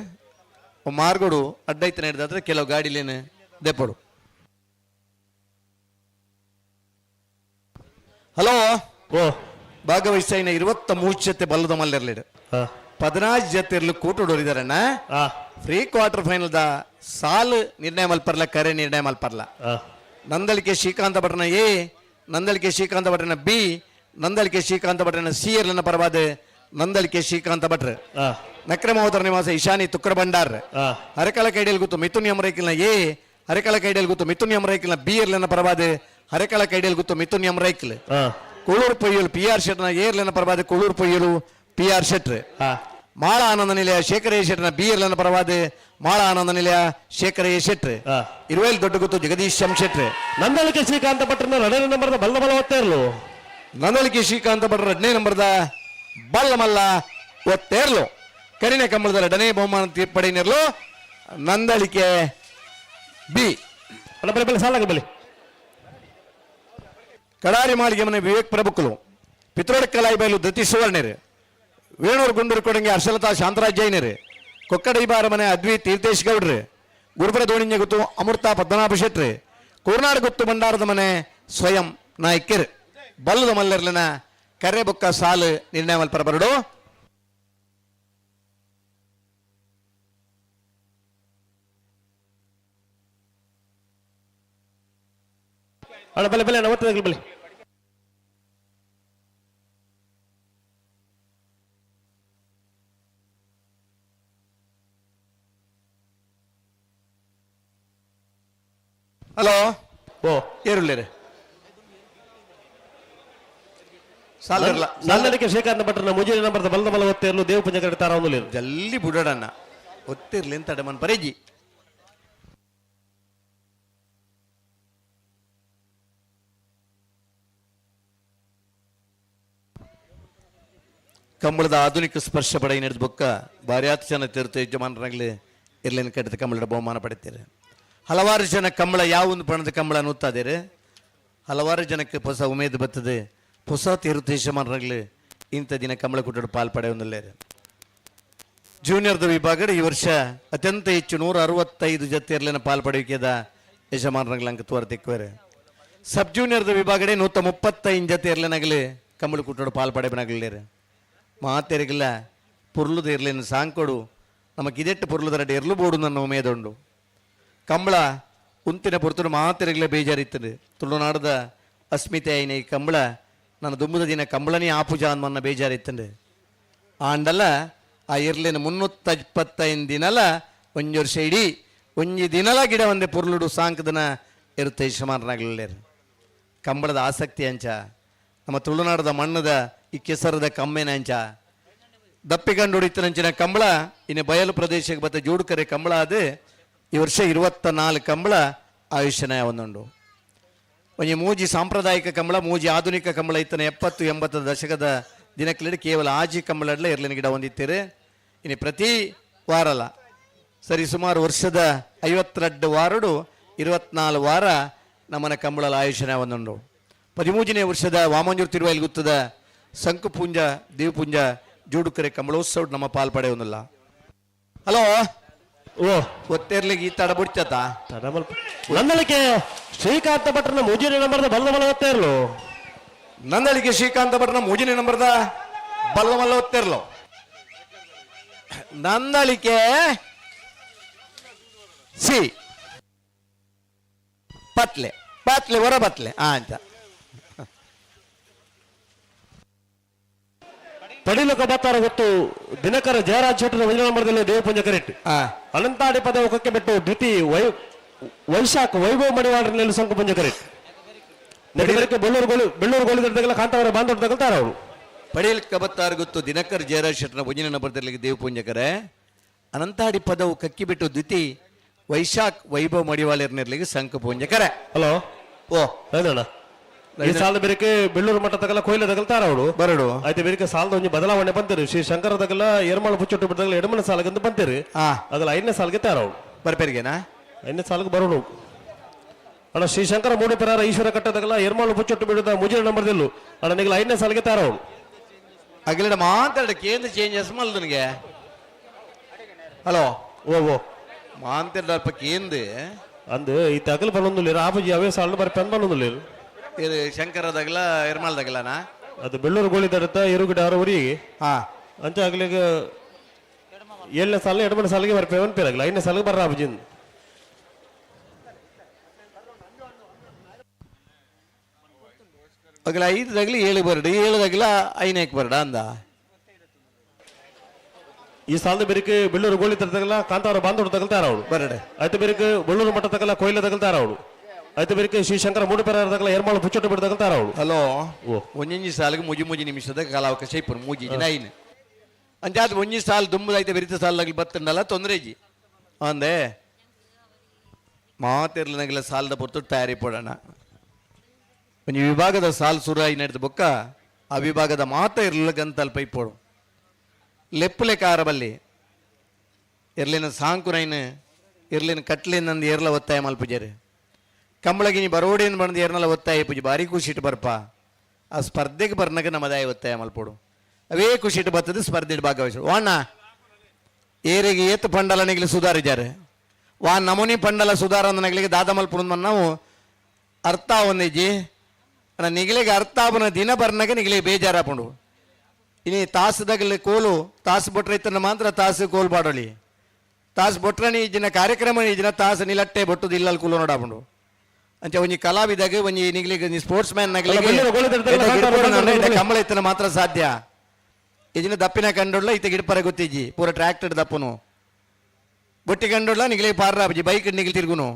ಮಾರ್ಗೋಡು ಅಡ್ಡೈತನ ಹಿಡ್ದಾದ್ರೆ ಕೆಲವು ಗಾಡಿಲೇನು ದೆಪ್ಪಡು. ಹಲೋ ಭಾಗವಹಿಸಿನ 23 ಜೊತೆ ಬಲ್ಲದ ಮಲ್ಲಿರ್ಲಿಡು 14 ಜೊತೆ ಇರ್ಲಿ ಕೂಟೋಡಿದಾರಣ್ಣ. ಫ್ರೀ ಕ್ವಾರ್ಟರ್ ಫೈನಲ್ ದ ಸಾಲು ನಿರ್ಣಯ ಮಲ್ಪರ್ಲ, ಕರೆ ನಿರ್ಣಯ ಮಲ್ಪರ್ಲ. ನಂದಳಿಕೆ ಶ್ರೀಕಾಂತ ಭಟ್ರನ ಎ, ನಂದಳಿಕೆ ಶ್ರೀಕಾಂತ ಭಟ್ರನ ಬಿ, ನಂದಳಿಕೆ ಶ್ರೀಕಾಂತ ಭಟ್ರನ ಸಿ ಎರ್ಲನ ಪರವಾದ ನಂದಳಿಕೆ ಶ್ರೀಕಾಂತ ಭಟ್ರ. ನಕ್ರಮೋದರ ನಿವಾಸ ಇಶಾನಿ ತುಕ್ರ ಭಂಡಾರ್. ಹರಕಲ ಕೈಡಿಯಲ್ಲಿ ಗೊತ್ತು ಮಿಥುನ್ ಎಮರೈಕಲ್ನ ಎ, ಹರಕಲ ಕೈಡಿಯಲ್ಲಿ ಗೊತ್ತು ಮಿಥುನ್ ಎಮರೈಕಲ್ನ ಬಿ ಎರ್ಲನ ಪರವಾದ ಹರಕಲ ಕೈಡಿಯಲ್ಲಿ ಗೊತ್ತು ಮಿಥುನ್ ಎಮರೈಕಲ್. ಕುಳೂರು ಪೊಯ್ಯಲು PR ಶೆಟ್ನ ಏರ್ಲನ ಪರವಾದ ಕುಳೂರು ಪೊಯ್ಯಲು PR ಶೆಟ್ರ್. ಮಾಳ ಆನಂದ ನಿಲಯ ಶೇಖರಯ್ಯ ಶೆಟ್ರನ ಬಿ ಎರ್ಲನ ಪರವಾದ ಮಾಳ ಆನಂದ ನಿಲಯ ಶೇಖರಯ್ಯ ಶೆಟ್ರ್. ಇರುವೆಲ್ ದೊಡ್ಡ ಗೊತ್ತು ಜಗದೀಶ್ ಎಂ ಶೆಟ್ರ್. ನಂದಳಿಕೆ ಶ್ರೀಕಾಂತ ಭಟ್ರನ 2ನೇ ನಂಬರ್ದ ಬಲ್ಲಮಲ್ಲ ಒತ್ತೇರ್ಲು. ನಂದಳಿಕೆ ಶ್ರೀಕಾಂತ ಭಟ್ರ 2ನೇ ನಂಬರ್ದ ಬಲ್ಲಮಲ್ಲ ಒತ್ತೇರ್ಲು. ಕರಿನೆ ಕಂಬಳದ 2ನೇ ಬಹುಮಾನ ಪಡೆಯಿನಿರ್ಲು ನಂದಳಿಕೆ ಬಿ. ಸಾಲಾಗ ಬಲಿ ಕಡಾರಿ ಮಾಳಿಗೆ ಮನೆ ವಿವೇಕ್ ಪ್ರಭುಕುಲು, ಪಿತ್ರೋಡ ಕಲಾಯಿ ಬಯಲು ದತಿ ಸುವರ್ಣರು, ವೇಣೂರು ಗುಂಡೂರು ಕೊಡಂಗೆ ಹರ್ಷಲತಾ ಶಾಂತರಾಜ್ ಜೈನರು, ಕೊಕ್ಕಡೈಬಾರ ಮನೆ ಅದ್ವಿ ತೀರ್ಥೇಶ್ ಗೌಡ್ರು, ಗುರುಪುರ ದೋಣಿಂಜೆ ಗೊತ್ತು ಅಮೃತ ಪದ್ಮನಾಭ ಶೆಟ್ರು, ಕೋರ್ನಾಡು ಗೊತ್ತು ಭಂಡಾರದ ಮನೆ ಸ್ವಯಂ ನಾಯ್ಕರ್. ಬಲ್ಲದ ಮಲ್ಲರ್ಲಿನ ಕರೆ ಬುಕ್ಕ ಸಾಲು ನಿರ್ಣಯ ಮಲ್ಪರ ಬರಡು. ಬಲೆ ಬಲೆ ಒತ್ತದಾಗಲಿ ಬಲಿ. ಹಲೋ ಏರುಳ್ಳೇರೆ ಸಾಲ ನಂದಳಿಕೆ ಶ್ರೀಕಾಂತ ಭಟ್ರನ 3ನೇ ನಂಬರ್ದ ಬಲ್ಲದ ಮಲ್ಲ ಒತ್ತೇರ್ಲು ದೇವ ಪೂಜೆ ಕರೆತಾರ ಜಲ್ದಿ ಬುಡಡಣ್ಣ ಒತ್ತಿರ್ಲಿ ಅಂತ ಅಡಮನ್ ಪರೇಜಿ. ಕಂಬಳದ ಆಧುನಿಕ ಸ್ಪರ್ಶ ಪಡೆಯ ನಡೆದ ಬೊಕ್ಕ ಭಾರ್ಯಾತ್ ಜನ ತೀರ್ಥ ಯಜಮಾನರಾಗಲಿ ಇರ್ಲಿನ ಕಟ್ಟಿದ ಕಂಬಳದ ಬಹುಮಾನ ಪಡಿತೀರಿ. ಹಲವಾರು ಜನ ಕಂಬಳ ಯಾವೊಂದು ಬಣ್ಣದ ಕಂಬಳ ಅನ್ನುತ್ತಾದೇರೆ. ಹಲವಾರು ಜನಕ್ಕೆ ಹೊಸ ಉಮೇದು ಬರ್ತದೆ. ಹೊಸ ತೀರ್ಥ ಯಜಮಾನರಾಗಲಿ ಇಂಥ ದಿನ ಕಂಬಳ ಕೂಟ ಪಾಲ್ಪಡೆಯೊಂದಲ್ಲೇರೆ. ಜೂನಿಯರ್ದ ವಿಭಾಗ ಈ ವರ್ಷ ಅತ್ಯಂತ ಹೆಚ್ಚು 165 ಜೊತೆ ಇರ್ಲಿನ ಪಾಲ್ಪಡುವಿಕೆದ ಯಜಮಾನರಾಗಲಿ ಅಂಕ ತೋರ್ತಿಕ್ವೇರೆ. ಸಬ್ ಜೂನಿಯರ್ದ ವಿಭಾಗ 135 ಜೊತೆ ಇರ್ಲಿನಾಗಲಿ ಕಂಬಳ ಕೂಟ ಪಾಲ್ಪಡೆಯನಾಗಲೇರೆ. ಮಾತೆರಿಗಿಲ್ಲ ಪುರ್ಲುದ ಇರ್ಲಿನ ಸಾಂಕೊಡು ನಮಗಿದೆಟ್ಟು ಪುರ್ಲುದರಡೆ ಇರ್ಲು ಬೋಡು ನನ್ನ ಉಮೇದುಂಡು. ಕಂಬಳ ಉಂತಿನ ಪುರ್ತನು ಮಾತೆರಿಗಿಲ್ಲ ಬೇಜಾರಿತ್ತದೆ. ತುಳುನಾಡದ ಅಸ್ಮಿತೆ ಆಯ್ನ ಈ ಕಂಬಳ ನನ್ನ ದುಂಬುದ ದಿನ ಕಂಬಳನೇ ಆಪುಜ ಅನ್ನೋ ಬೇಜಾರಿತ್ತಂಡೆ. ಆಂಡಲ್ಲ ಆ ಇರ್ಲಿನ 325 ದಿನಲ ಒಂಜು ವರ್ಷ ಇಡೀ ಒಂಜಿ ದಿನಲ ಗಿಡ ಒಂದೇ ಪುರ್ಲುಡು ಸಾಂಕದನ ಇರುತ್ತೆ ಯಜಮಾನರಾಗಲೇರು. ಕಂಬಳದ ಆಸಕ್ತಿ ಅಂಚ ನಮ್ಮ ತುಳುನಾಡದ ಮಣ್ಣದ ಈ ಕೆಸರದ ಕಮ್ಮೆನ ಅಂಚ ದಪ್ಪಿಗಂಡು ಹೊಡಿತನಂಚಿನ ಕಂಬಳ ಇನ್ನು ಬಯಲು ಪ್ರದೇಶಕ್ಕೆ ಬತ್ತ ಜೋಡುಕರೆ ಕಂಬಳ ಅದು ಈ ವರ್ಷ 24 ಕಂಬಳ ಆಯುಷ್ಯನ ಒಂದುಂಡು. ಒಂಜಿ ಮೂಜಿ ಸಾಂಪ್ರದಾಯಿಕ ಕಂಬಳ ಮೂಜಿ ಆಧುನಿಕ ಕಂಬಳ ಇತ್ತನ 70-80 ದಶಕದ ದಿನಕ್ಕಿಡ ಕೇವಲ ಆಜಿ ಕಂಬಳಡ್ಲೆ ಇರ್ಲಿನ ಗಿಡ ಹೊಂದಿತ್ತೀರಿ. ಇನ್ನು ಪ್ರತಿ ವಾರಲ್ಲ ಸರಿ ಸುಮಾರು ವರ್ಷದ 52 ವಾರಡು 24 ವಾರ ನಮ್ಮನ ಕಂಬಳದ ಆಯುಷ್ಯನ ಒಂದುಂಡು. 13ನೇ ವರ್ಷದ ವಾಮಂಜೂರು ತಿರುವೈಲಿ ಗುತ್ತದ ಸಂಕುಪುಂಜ ದೇವಪುಂಜ ಜೋಡುಕರೆ ಕಂಬಳೋತ್ಸವ ನಮ್ಮ ಪಾಲ್ಪಡೆ ಒಂದಲ್ಲ. ಹಲೋ ಓ ಒತ್ತೇರ್ಲಿಗೆ ಈ ತಡ ಬಿಡ್ಚತ ನಂದಳಿಕೆ ಶ್ರೀಕಾಂತ ಭಟ್ರನ ಮುಜುರಿ ನಂಬರ್ದ ಬಲ್ಲದ ಮಲ್ಲ ಒತ್ತೇರ್ಲು ನಂದಳಿಕೆ ಶ್ರೀಕಾಂತ ಭಟ್ನ ಮೂಜಿನ ನಂಬರ್ದ ಬಲ್ಲದ ಮಲ್ಲ ಒತ್ತೇರ್ಲು ನಂದಳಿಕೆ ಸಿ ಪತ್ಲೆ ಪತ್ಲೆ ಹೊರ ಬತ್ಲೆ ಅಂತ ಪಡಿಲಕ ಬತ್ತಾರ ಗೊತ್ತು ದಿನಕರ ಜಯರಾಜ್ ಶೆಟ್ಟರ ಒಂದನೇ ನಂಬರ್ದಲ್ಲಿ ದೇವಪುಂಜ ಕರೆಕ್ಟ್ ಅನಂತಾಡಿ ಪದ ಒಕ್ಕಕ್ಕೆ ಬಿಟ್ಟು ದ್ವಿತೀಯ ವೈಶಾಖ ವೈಭವ ಮಡಿವಾಡ್ರಲ್ಲಿ ಸಂಕು ಪುಂಜ ಕರೆಕ್ಟ್ ನೆಗದಕ್ಕೆ ಬೆಳ್ಳೂರು ಗೋಲಿದಾಗಲ್ಲ ಕಾಂತಾವರ ಬಾಂಧವ ತಗೊಳ್ತಾರ ಅವರು ಪಡೀಲಿಕ್ಕೆ ಬತ್ತಾರ ಗೊತ್ತು ದಿನಕರ್ ಜಯರಾಜ್ ಶೆಟ್ಟರ ಒಂದನೇ ನಂಬರ್ದಲ್ಲಿ ದೇವಪುಂಜಕರೆ ಅನಂತಾಡಿ ಪದವು ಕಕ್ಕಿ ಬಿಟ್ಟು ದ್ವಿತಿ ವೈಶಾಖ್ ವೈಭವ್ ಮಡಿವಾಳರ್ನಿರ್ಲಿಗೆ ಸಂಕ ಪುಂಜಕರೆ ಹಲೋ ಓ ಹೇಳೋಣ ಈ ಸಾಲದ ಬೇರೆ ಬೆಳ್ಳೂರು ಮಠ ತಗಲ್ಲ ಕೊಯ್ಲ ತಗಲ್ತಾರ ಅವಳು ಬರಡು ಆಯ್ತು ಬೇರೆ ಸಾಲದ ಒಂದು ಬದಲಾವಣೆ ಬಂತಿರು ಶ್ರೀ ಶಂಕರ ತಗಲ್ಲ ಎರ್ಮಾಳ ಪುಚ್ಚೊಟ್ಟು ಬಿಡ್ದಾಗಲ್ಲ ಎಡಮನ ಸಾಲಗಂತ ಬಂತಿರು ಅದಲ್ಲ 5ನೇ ಸಾಲಿಗೆ ತಾರ ಅವಳು ಬರ್ಪೇರಿಗೆನಾ 5ನೇ ಸಾಲಿಗೆ ಬರೋಣ ಅಣ್ಣ ಶ್ರೀ ಶಂಕರ ಮೂಡಿ ಪೆರಾರ ಈಶ್ವರ ಕಟ್ಟದಾಗಲ್ಲ ಎರ್ಮಾಳು ಪುಚ್ಚೊಟ್ಟು ಬಿಡುದ ಮುಜಿನ ನಂಬರ್ದಲ್ಲೂ ಅಣ್ಣ ನಿಗಲ 5ನೇ ಸಾಲಿಗೆ ತಾರ ಅವಳು ಅಗಲಿಡ ಮಾತಾಡಕ್ಕೆ ಏನು ಚೇಂಜಸ್ ಮಲ್ ನನಗೆ ಹಲೋ ಓ ಮಾಂತೇಳ್ಪಕ್ಕೆ ఏంది ಅಂದು ಈ ತಗಲ್ ಬನ್ನೊಂದು ಆಪಜಿ ಅವೇ ಸಾಲ ಬರ ಪೆನ್ ಬನ್ನೊಂದು ಇದು ಶಂಕರದಾಗಲ ಇರ್ಮಾಲ್ದಾಗಲನಾ ಅದು ಬೆಳ್ಳೂರು ಗೋಳಿ ತಡತ್ತ ಎರುಗಿಡ ಅವರಿಗೆ ಅಂಚ ಆಗ್ಲಿಗ 7ನೇ ಸಾಲ 2ನೇ ಸಾಲಿಗೆ ಬರ ಪೇವನ್ ಪೇರಾಗಲ್ಲ 5ನೇ ಸಾಲಿಗೆ ಬರ್ರ ಆಪಜಿಂದ ಅಗಲ 5ದಾಗಲಿ 7 ಬರಡು 7ದಾಗಲ 5ನೇಕ್ ಬರಡ ಅಂದ ಈ ಸಾಲದ ಬೇರೆ ಬೆಳ್ಳೂರು ಗೋಳಿ ತಗಲ್ಲ ಕಾಂತಾವರ ಬಾಂಧವರು ತಗಲ್ತಾರ ಅವಳು ಬರಡೆ ಆಯ್ತು ಬೇರೆ ಬೆಳ್ಳೂರು ಮಠ ತಗಲ್ಲ ಕೊಯ್ಲ ತಗಲ್ತಾರ ಅವಳು ಆಯ್ತು ಬೇರೆ ಶ್ರೀ ಶಂಕರ ಮೂಡಿ ಪೆರಾರದಾಗಲ್ಲ ಎರ್ಮಾಳು ಪುಚ್ಚೊಟ್ಟು ಬಿಟ್ಟು ತಗಲ್ತಾರ ಅವಳು ಹಲೋ ಒಂಜಿ ಸಾಲಿಗೆ ಮುಜಿ ನಿಮಿಷದ ಕಾಲಾವಕಾಶ ಇಪ್ಪರು ಮೂಜಿ ದಿನ ಐನು ಅಂಚಾದ ಒಂಜಿ ಸಾಲ ದುಂಬದೈತೆ ಬೆರಿತ ಸಾಲಾಗಲಿ ಬತ್ತಂಡಲ್ಲ ತೊಂದರೆಜಿ ಅಂದೆ ಮಾತಿರ್ಲನಾಗಲ ಸಾಲದ ಪೊರ್ತು ತಯಾರಿ ಪಡೋಣ ಒಂಜಿ ವಿಭಾಗದ ಸಾಲ್ ಸುರಾಯಿ ನಡೆದ ಬೊಕ್ಕ ಆ ವಿಭಾಗದ ಮಾತ ಇರ್ಲಗಂತಲ್ಪ ಇಪ್ಪೋಡು ಲೆಪ್ಪಲೆ ಕಾರಬಲ್ಲಿ ಇರ್ಲಿನ ಸಾಂಕುನೈನ್ ಇರ್ಲಿನ ಕಟ್ಲಿನಂದು ಏರ್ಲ ಒತ್ತಾಯ ಮಲ್ಪುಜರು ಕಂಬಳಗಿನಿ ಬರೋಡೇನು ಬಂದು ಏರ್ನಲ್ಲ ಒತ್ತಾಯ ಪೂಜೆ ಭಾರಿ ಖುಷಿಟ್ಟು ಬರ್ಪ ಆ ಸ್ಪರ್ಧೆಗೆ ಬರ್ನಾಗ ನಮ್ಮದಾಯ ಒತ್ತಾಯ ಮಲ್ಪೋಡು ಅವೇ ಖುಷಿಟ್ಟು ಬರ್ತದೆ ಸ್ಪರ್ಧೆಗೆ ಭಾಗವಹಿಸು ವಾಣ ಏರಿಗೆ ಏತ್ ಪಂಡಲ ನಿಗ್ಲಿ ಸುಧಾರಿದ್ದಾರೆ ವಾ ನಮೂನಿ ಪಂಡಲ ಸುಧಾರ ನಗಲಿಗೆ ದಾದ ಮಲ್ಪುಡು ನಾವು ಅರ್ಥ ಒಂದೇಜಿ ನಿಗಲಿಗೆ ಅರ್ಥ ಆಪನ ದಿನ ಬರ್ನಾಗ ನಿಗಲಿಗೆ ಬೇಜಾರಾಪುಂಡು ಇನಿ ತಾಸದಾಗಲಿ ಕೋಲು ತಾಸು ಬೊಟ್ರೆ ಇತ್ತನ ಮಾತ್ರ ತಾಸು ಕೋಲ್ ಬಾಡೋಳಿ ತಾಸು ಬೊಟ್ರನಿ ಈಜಿನ ಕಾರ್ಯಕ್ರಮ ಈಜಿನ ತಾಸು ನಿಲಟ್ಟೆ ಬೊಟ್ಟುದು ಇಲ್ಲಲ್ಲಿ ಕೂಲು ನೋಡಾಪುಂಡು ಅಂಚೆ ಒಂಜಿ ಕಲಾವಿದಾಗ ಒಂಜಿ ನಿಗ್ಲಿಗೆ ಸ್ಪೋರ್ಟ್ಸ್ ಮ್ಯಾನ್ ಕಂಬಳ ಇತ್ತನ ಮಾತ್ರ ಸಾಧ್ಯ ಈಜಿನ ದಪ್ಪಿನ ಕಂಡೊಡ್ಲ ಈತ ಗಿಡಪರ ಗೊತ್ತಿಜ್ಜಿ ಪೂರ ಟ್ರ್ಯಾಕ್ಟರ್ ದಪ್ಪನು ಬೊಟ್ಟಿ ಕಂಡೊಡ್ಲ ನಿಗ್ಲಿಗೆ ಪಾರ್ರಾಬಜಿ ಬೈಕ್ ನಿಗ್ಲಿ ತಿರ್ಗುನು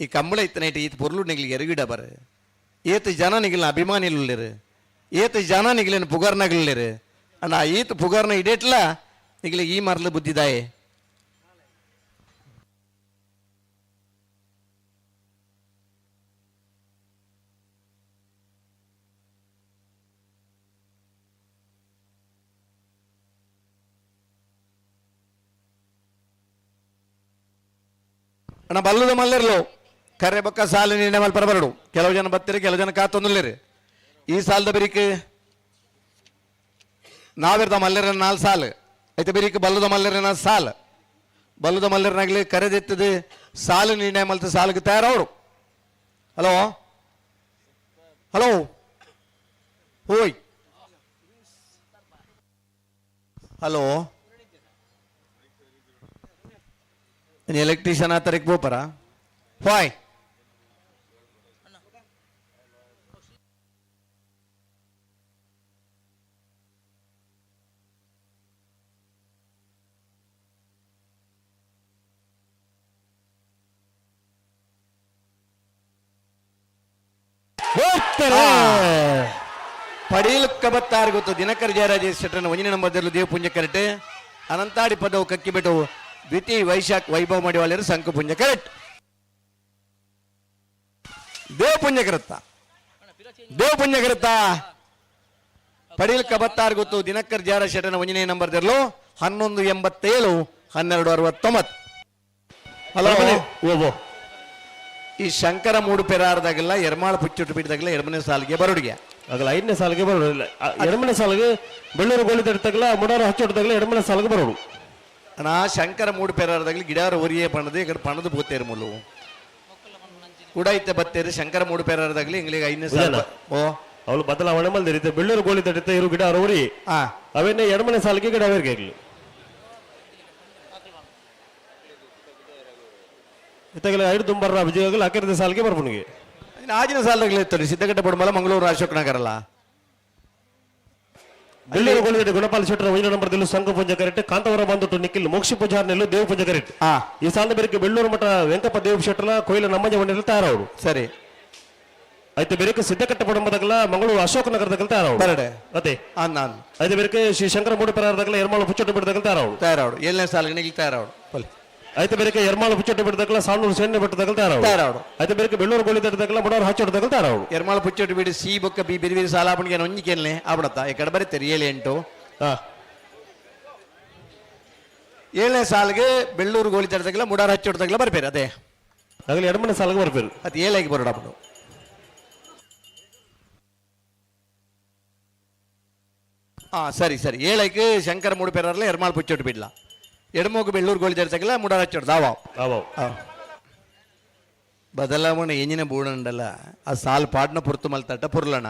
ಈ ಕಂಬಳ ಇತ್ತನ ಇಟ್ಟು ಈತ ಪೊರ್ಲು ನಿಗ್ಲಿಗೆ ಎರಗಿಡ ಬರ ಏತು ಜನ ನಿಗಿಲಿನ ಅಭಿಮಾನಿಲಿರು ಏತು ಜನ ನಿಗಿಲಿನ ಪುಗಾರ್ನಾಗಲಿರು ಅಣ್ಣ ಈತ ಪುಗಾರ್ನ ಇಡೇಟ್ಲ ನಿಗ್ಲಿಗೆ ಈ ಮರ್ಲು ಬುದ್ಧಿದಾಯೆ ಅಣ್ಣ ಬಲ್ಲದ ಮಲ್ಲಿರ್ಲು ಕರೆ ಬೊಕ್ಕ ಸಾಲ ನಿರ್ಣಯ ಮಲ್ಪರ ಬರಡು ಕೆಲವು ಜನ ಬತ್ತಿರಿ ಕೆಲವು ಜನ ಕಾತೊಂದಿಲ್ಲಿರಿ ಈ ಸಾಲದ ಬೆರಿಕೆ ನಾವಿರ್ದ ಮಲ್ಲಿರ 4 ಸಾಲು ಐತೆ ಬೆರಿಕೆ ಬಲ್ಲದ ಮಲ್ಲಿರ ಸಾಲು ಬಲ್ಲದ ಮಲ್ಲಿರನಾಗ್ಲಿ ಕರೆದೆತ್ತದು ಸಾಲು ನಿರ್ಣಯ ಮಲ್ತ ಸಾಲಿಗೆ ತಯಾರವರು ಹಲೋ ಹಲೋ ಹೋಯ್ ಹಲೋ ಎಲೆಕ್ಟ್ರಿಷಿಯನ್ ಆ ತರಕ್ಕೆ ಬೋಪರ ಹಾಯ್ ಪಡೀಲಕ್ಕ ಬತ್ತಾರು ಗೊತ್ತು ದಿನಕರ ಜಯರಾಜ ಶೆಟ್ಟರನ 1ನೇ ನಂಬರ್ದಲ್ಲೂ ದೇವಪುಂಜ ಕರೆಕ್ಟ್ ಅನಂತಾಡಿ ಪದವು ಕಕ್ಕಿ ಬಿಟ್ಟು ದ್ವಿತೀಯ ವೈಶಾಖ್ ವೈಭವ ಮಡಿವಾಳರು ಸಂಕು ಪುಂಜ ಕರೆಕ್ಟ್ ದೇವಪುಂಜ ಕರುತ್ತಾ ಪಡೀಲಕ್ಕ ಬತ್ತಾರು ಗೊತ್ತು ದಿನಕರ ಜಯರಾಜ ಶೆಟ್ಟರನ 1ನೇ ನಂಬರ್ದಲ್ಲೂ 1187 1269 ಹಲೋ ಈ ಶಂಕರ ಮೂಡು ಪೆರಾರದಾಗೆಲ್ಲ ಎರ್ಮಾಳ ಪುಚ್ಚುಟ್ಟು ಬಿಟ್ಟಿದಾಗಲ್ಲ 2ನೇ ಸಾಲಿಗೆ ಬರೋಡಿಗೆ ಆಗಲ್ಲ 5ನೇ ಸಾಲಿಗೆ ಬರೋದು 2ನೇ ಸಾಲಿಗೆ ಬೆಳ್ಳೂರು ಗೋಳಿ ತಡ್ತಾಗಲ್ಲ ಮುಡಾರ ಹಚ್ಚೊಟ್ಟದಾಗಲ್ಲ 2ನೇ ಸಾಲಿಗೆ ಬರೋದು ಅಣ್ಣ ಶಂಕರ ಮೂಡು ಪೇರಾರದಾಗಲಿ ಗಿಡಾರ ಒರಿಯೇ ಪಣದು ಈ ಕಡೆ ಪಣದು ಬೋತೇರು ಮುಲು ಕೂಡ ಇತ್ತೆ ಬತ್ತೇರು ಶಂಕರ ಮೂಡು ಪೇರಾರದಾಗಲಿ ಇಂಗ್ಲಿಗೆ 5 ಓ ಅವಳು ಬದಲಾವಣೆ ಮಲ್ದಿರಿತೆ ಬೆಳ್ಳೂರು ಗೋಳಿ ತಡಿತೆ ಇರು ಗಿಡ ಅವರಿ ಅವನ್ನೇ ಎರಡಮನೆ ಸಾಲಿಗೆ ಗಿಡ ಅವರಿಗೆ ಆಗ್ಲಿ ಇತ್ತಾಗಲೇ 5 ತುಂಬರ ವಿಜಯಗಳು ಅಕೆರದ ಸಾಲಿಗೆ ಬರ್ಬನಿಗೆ ಆಜಿನ ಸಾಲದಾಗಲಿ ಇತ್ತು ಸಿದ್ದಗಟ್ಟೆ ಬಡಮಲ ಮಂಗಳೂರು ಅಶೋಕ್ ನಗರಲ್ಲ ಬೆಳ್ಳೂರು ಗೋಳಿದಡಿ ಗುಣಪಾಲ ಶೆಟ್ಟರ 1 ನಂಬರ್ದಲ್ಲೂ ಸಂಘ ಪೂಜ ಕರೆಕ್ಟ್ ಕಾಂತವರ ಬಂದುಟ್ಟು ನಿಖಿಲ್ ಮೋಕ್ಷಿ ಪೂಜಾರ್ನಲ್ಲೂ ದೇವ ಪೂಜೆ ಕರೆಕ್ಟ್ ಈ ಸಾಲ ಬೇರೆ ಬೆಳ್ಳೂರು ಮಠ ವೆಂಕಪ್ಪ ದೇವ ಶೆಟ್ಟರ ಕೊಯ್ಲ ನಮ್ಮಜ ಮನೆಯಲ್ಲಿ ತಯಾರವರು ಸರಿ అయితే ಬೇರೆ ಸಿದ್ದಕಟ್ಟ ಪಡಂಬದಗಲ ಮಂಗಳೂರು ಅಶೋಕ ನಗರದಗಲ ತಯಾರವರು ಬರಡೆ ಅದೇ ನಾನು అయితే ಬೇರೆ ಶ್ರೀ ಶಂಕರ ಮೂಡು ಪರಾರದಗಲ ಎರ್ಮಾಳು ಪುಚ್ಚೊಟ್ಟು ಬಿಡದಗಲ ತಯಾರವರು 7ನೇ ಸಾಲಿಗೆ ನಿಖಿಲ್ ತಯಾರವರು అయితే ಬೇರೆ ಎರ್ಮಾಳು ಪುಚ್ಚೊಟ್ಟು ಬಿಡದಗಲ ಸಾಣೂರು ಸೆಣ್ಣೆ ಬೆಟ್ಟದಗಲ ತಯಾರವರು అయితే ಬೇರೆ ಬೆಳ್ಳೂರು ಗೋಳಿ ತಟ್ಟದಗಲ ಬಡವರು ಹಚ್ಚೊಟ್ಟದಗಲ ತಯಾರವರು ಎರ್ಮಾಳು ಪುಚ್ಚೊಟ್ಟು ಬಿಡಿ ಸಿ ಬೊಕ್ಕ ಬಿ ಬಿರಿ ಬಿರಿ ಸಾಲಾಪಣಿಗೆ ಒಂಜಿಕೆಲ್ನೆ ಆಬಿಡತ್ತ ಈ ಕಡೆ ಬರೀತೀರಿ 7 8 7ನೇ ಸಾಲಿಗೆ ಬೆಳ್ಳೂರು ಗೋಳಿ ತಟ್ಟದಗಲ ಮುಡಾರ ಹಚ್ಚೊಟ್ಟದಗಲ ಬರ್ಬೇರು ಅದೇ ಆಗಲಿ ಎರಡಮನೆ ಸಾಲಿಗೆ ಬರ್ಬೇರು ಅದು 7ಗೆ ಬರೋಡಾಬಿಡು ಸರಿ ಸರಿ 7ಗೆ ಶಂಕರ ಮೂಡು ಪೇರಾರಲ್ಲ ಎರ್ಮಾಳು ಪುಚ್ಚೊಟ್ಟು ಬಿಡ್ಲ ಎಡಮೋಗು ಬೆಳ್ಳೂರು ಗೋಳಿ ತರ್ಸಕಲ್ಲ ಮುಡಾರ ಹಚ್ಚೋಡು ದಾವ ಬದಲಾವಣೆ ಎಂಜಿನ ಬೂಡಂಡಲ್ಲ ಆ ಸಾಲ್ ಪಾಡ್ನ ಪುರ್ತು ಮಲ್ತಟ್ಟ ಪುರ್ಲಣ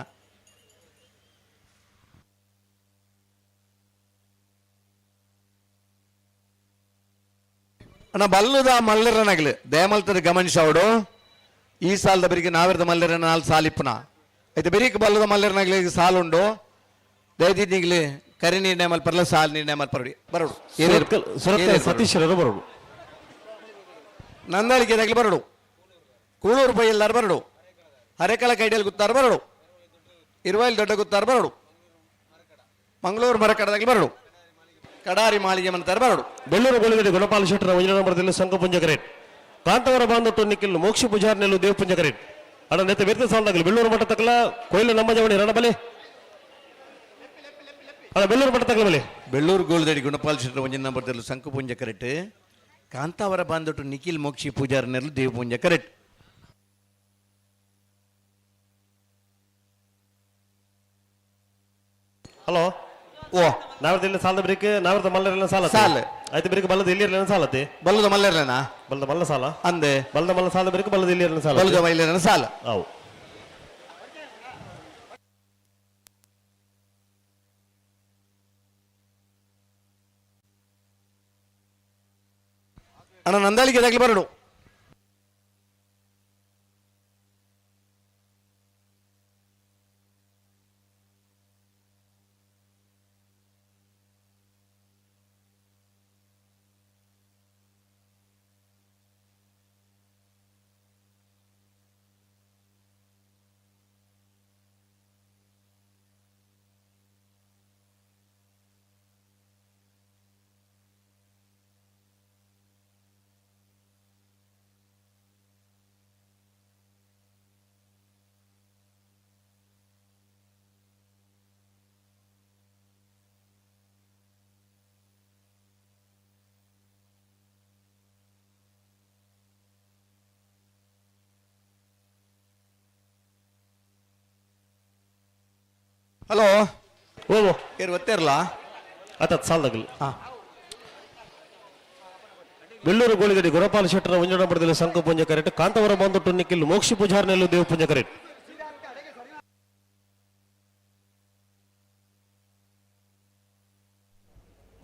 ಅಣ್ಣ ಬಲ್ಲುದ ಮಲ್ಲರನಗ್ಲು ದಯಮಲ್ತದ ಗಮನಿಸವಡು ಈ ಸಾಲದ ಬರಿಗೆ ನಾವಿರದ ಮಲ್ಲರನ 4 ಸಾಲಿಪ್ಪನ అయితే ಬರೀಕ್ ಬಲ್ಲುದ ಮಲ್ಲರನಗ್ಲಿಗೆ ಸಾಲುಂಡು ದಯದಿಗ್ಲಿ ಕರಿ ನಿರ್ಣಯ ಮಲ್ಪರ್ಲ ಸಾಲ್ ನಿರ್ಣಯ ಮಲ್ಪರಡಿ ಬರೋಡು ಸತೀಶ್ ಬರೋಡು ನಂದಾಳಿಕೆ ತಗಲಿ ಬರೋಡು ಕೂಳೂರು ಪೈ ಎಲ್ಲಾರು ಬರೋಡು ಅರೆಕಲ ಕೈಡಿಯಲ್ಲಿ ಗುತ್ತಾರು ಬರೋಡು ಇರುವೈಲ್ ದೊಡ್ಡ ಗುತ್ತಾರು ಬರೋಡು ಮಂಗಳೂರು ಮರಕಡದಾಗಲಿ ಬರೋಡು ಕಡಾರಿ ಮಾಳಿಗೆ ಮಂತಾರೆ ಬರೋಡು ಬೆಳ್ಳೂರು ಗೋಳಿಗಡೆ ಗುಣಪಾಲ ಶೆಟ್ಟರ 1 ನಂಬರ್ದಲ್ಲಿ ಸಂಘ ಪುಂಜ ಕರೆಟ್ ಕಾಂತವರ ಬಾಂಧಟ್ಟು ನಿಖಿಲ್ ಮೋಕ್ಷಿ ಪೂಜಾರ್ನೆಲ್ಲೂ ದೇವ ಪುಂಜ ಕರೆಟ್ ಅಡ ನೆತ್ತ ಬೇರೆ ಸಾಲದಾಗಲಿ ಬೆಳ್ಳೂರು ಮಠ ತಕ್ಕಲ ಕೊಯ್ಲು ನಮ್ಮ ಜವಣಿ ರಣಬಲೆ ಅಲ್ಲ ಬೆಳ್ಳೂರು ಮಠ ತಕ್ಕಲ ಬಲೆ ಬೆಳ್ಳೂರು ಗೋಳಿದಡಿ ಗುಣಪಾಲ ಶೆಟ್ಟರ 1 ನಂಬರ್ದಲ್ಲಿ ಸಂಘ ಪುಂಜ ಕರೆಟ್ ಕಾಂತಾವರ ಬಾಂಧಟ್ಟು ನಿಖಿಲ್ ಮೋಕ್ಷಿ ಪೂಜಾರ್ನೆಲ್ಲೂ ದೇವ ಪುಂಜ ಕರೆಟ್ ಹಲೋ ಓ ನಾವರ್ದಲ್ಲಿ ಸಾಲದ ಬ್ರೇಕ್ ನಾವರ್ದ ಮಲ್ಲರೆಲ್ಲ ಸಾಲ ಸಾಲ ಆಯ್ತು ಬ್ರೇಕ್ ಬಲ್ಲದ ಎಲ್ಲಿರಲಿಲ್ಲ ಸಾಲತ್ತೆ ಬಲ್ಲದ ಮಲ್ಲರನ ಬಲ್ಲದ ಮಲ್ಲ ಸಾಲ ಅಂದೆ ಬಲ್ಲದ ಮಲ್ಲ ಸಾಲದ ಬ್ರೇಕ್ ಬಲ್ಲದ ಎಲ್ಲಿರಲಿಲ್ಲ ಸಾಲ ಬಲ್ಲದ ಮಲ್ಲರನ ಸಾಲ ಹೌದು ಅಣ್ಣ ನಂದಾಳಿಗೆ ತಗಲಿ ಬರೋಡು ಹಲೋ ಓ ಏರು ಗೊತ್ತಿರಲ್ಲ ಆತತ್ ಸಾಲದಾಗಲಿ ಬೆಳ್ಳೂರು ಗೋಳಿಗಡಿ ಗುಣಪಾಲ ಶೆಟ್ಟರ 1 ನಂಬರ್ದಲ್ಲಿ ಸಂಘ ಪುಂಜ ಕರೆಕ್ಟ್ ಕಾಂತವರ ಬಂದುಟ್ಟು ನಿಖಿಲ್ ಮೋಕ್ಷಿ ಪೂಜಾರ್ನೆಲ್ಲೂ ದೇವ ಪುಂಜ ಕರೆಕ್ಟ್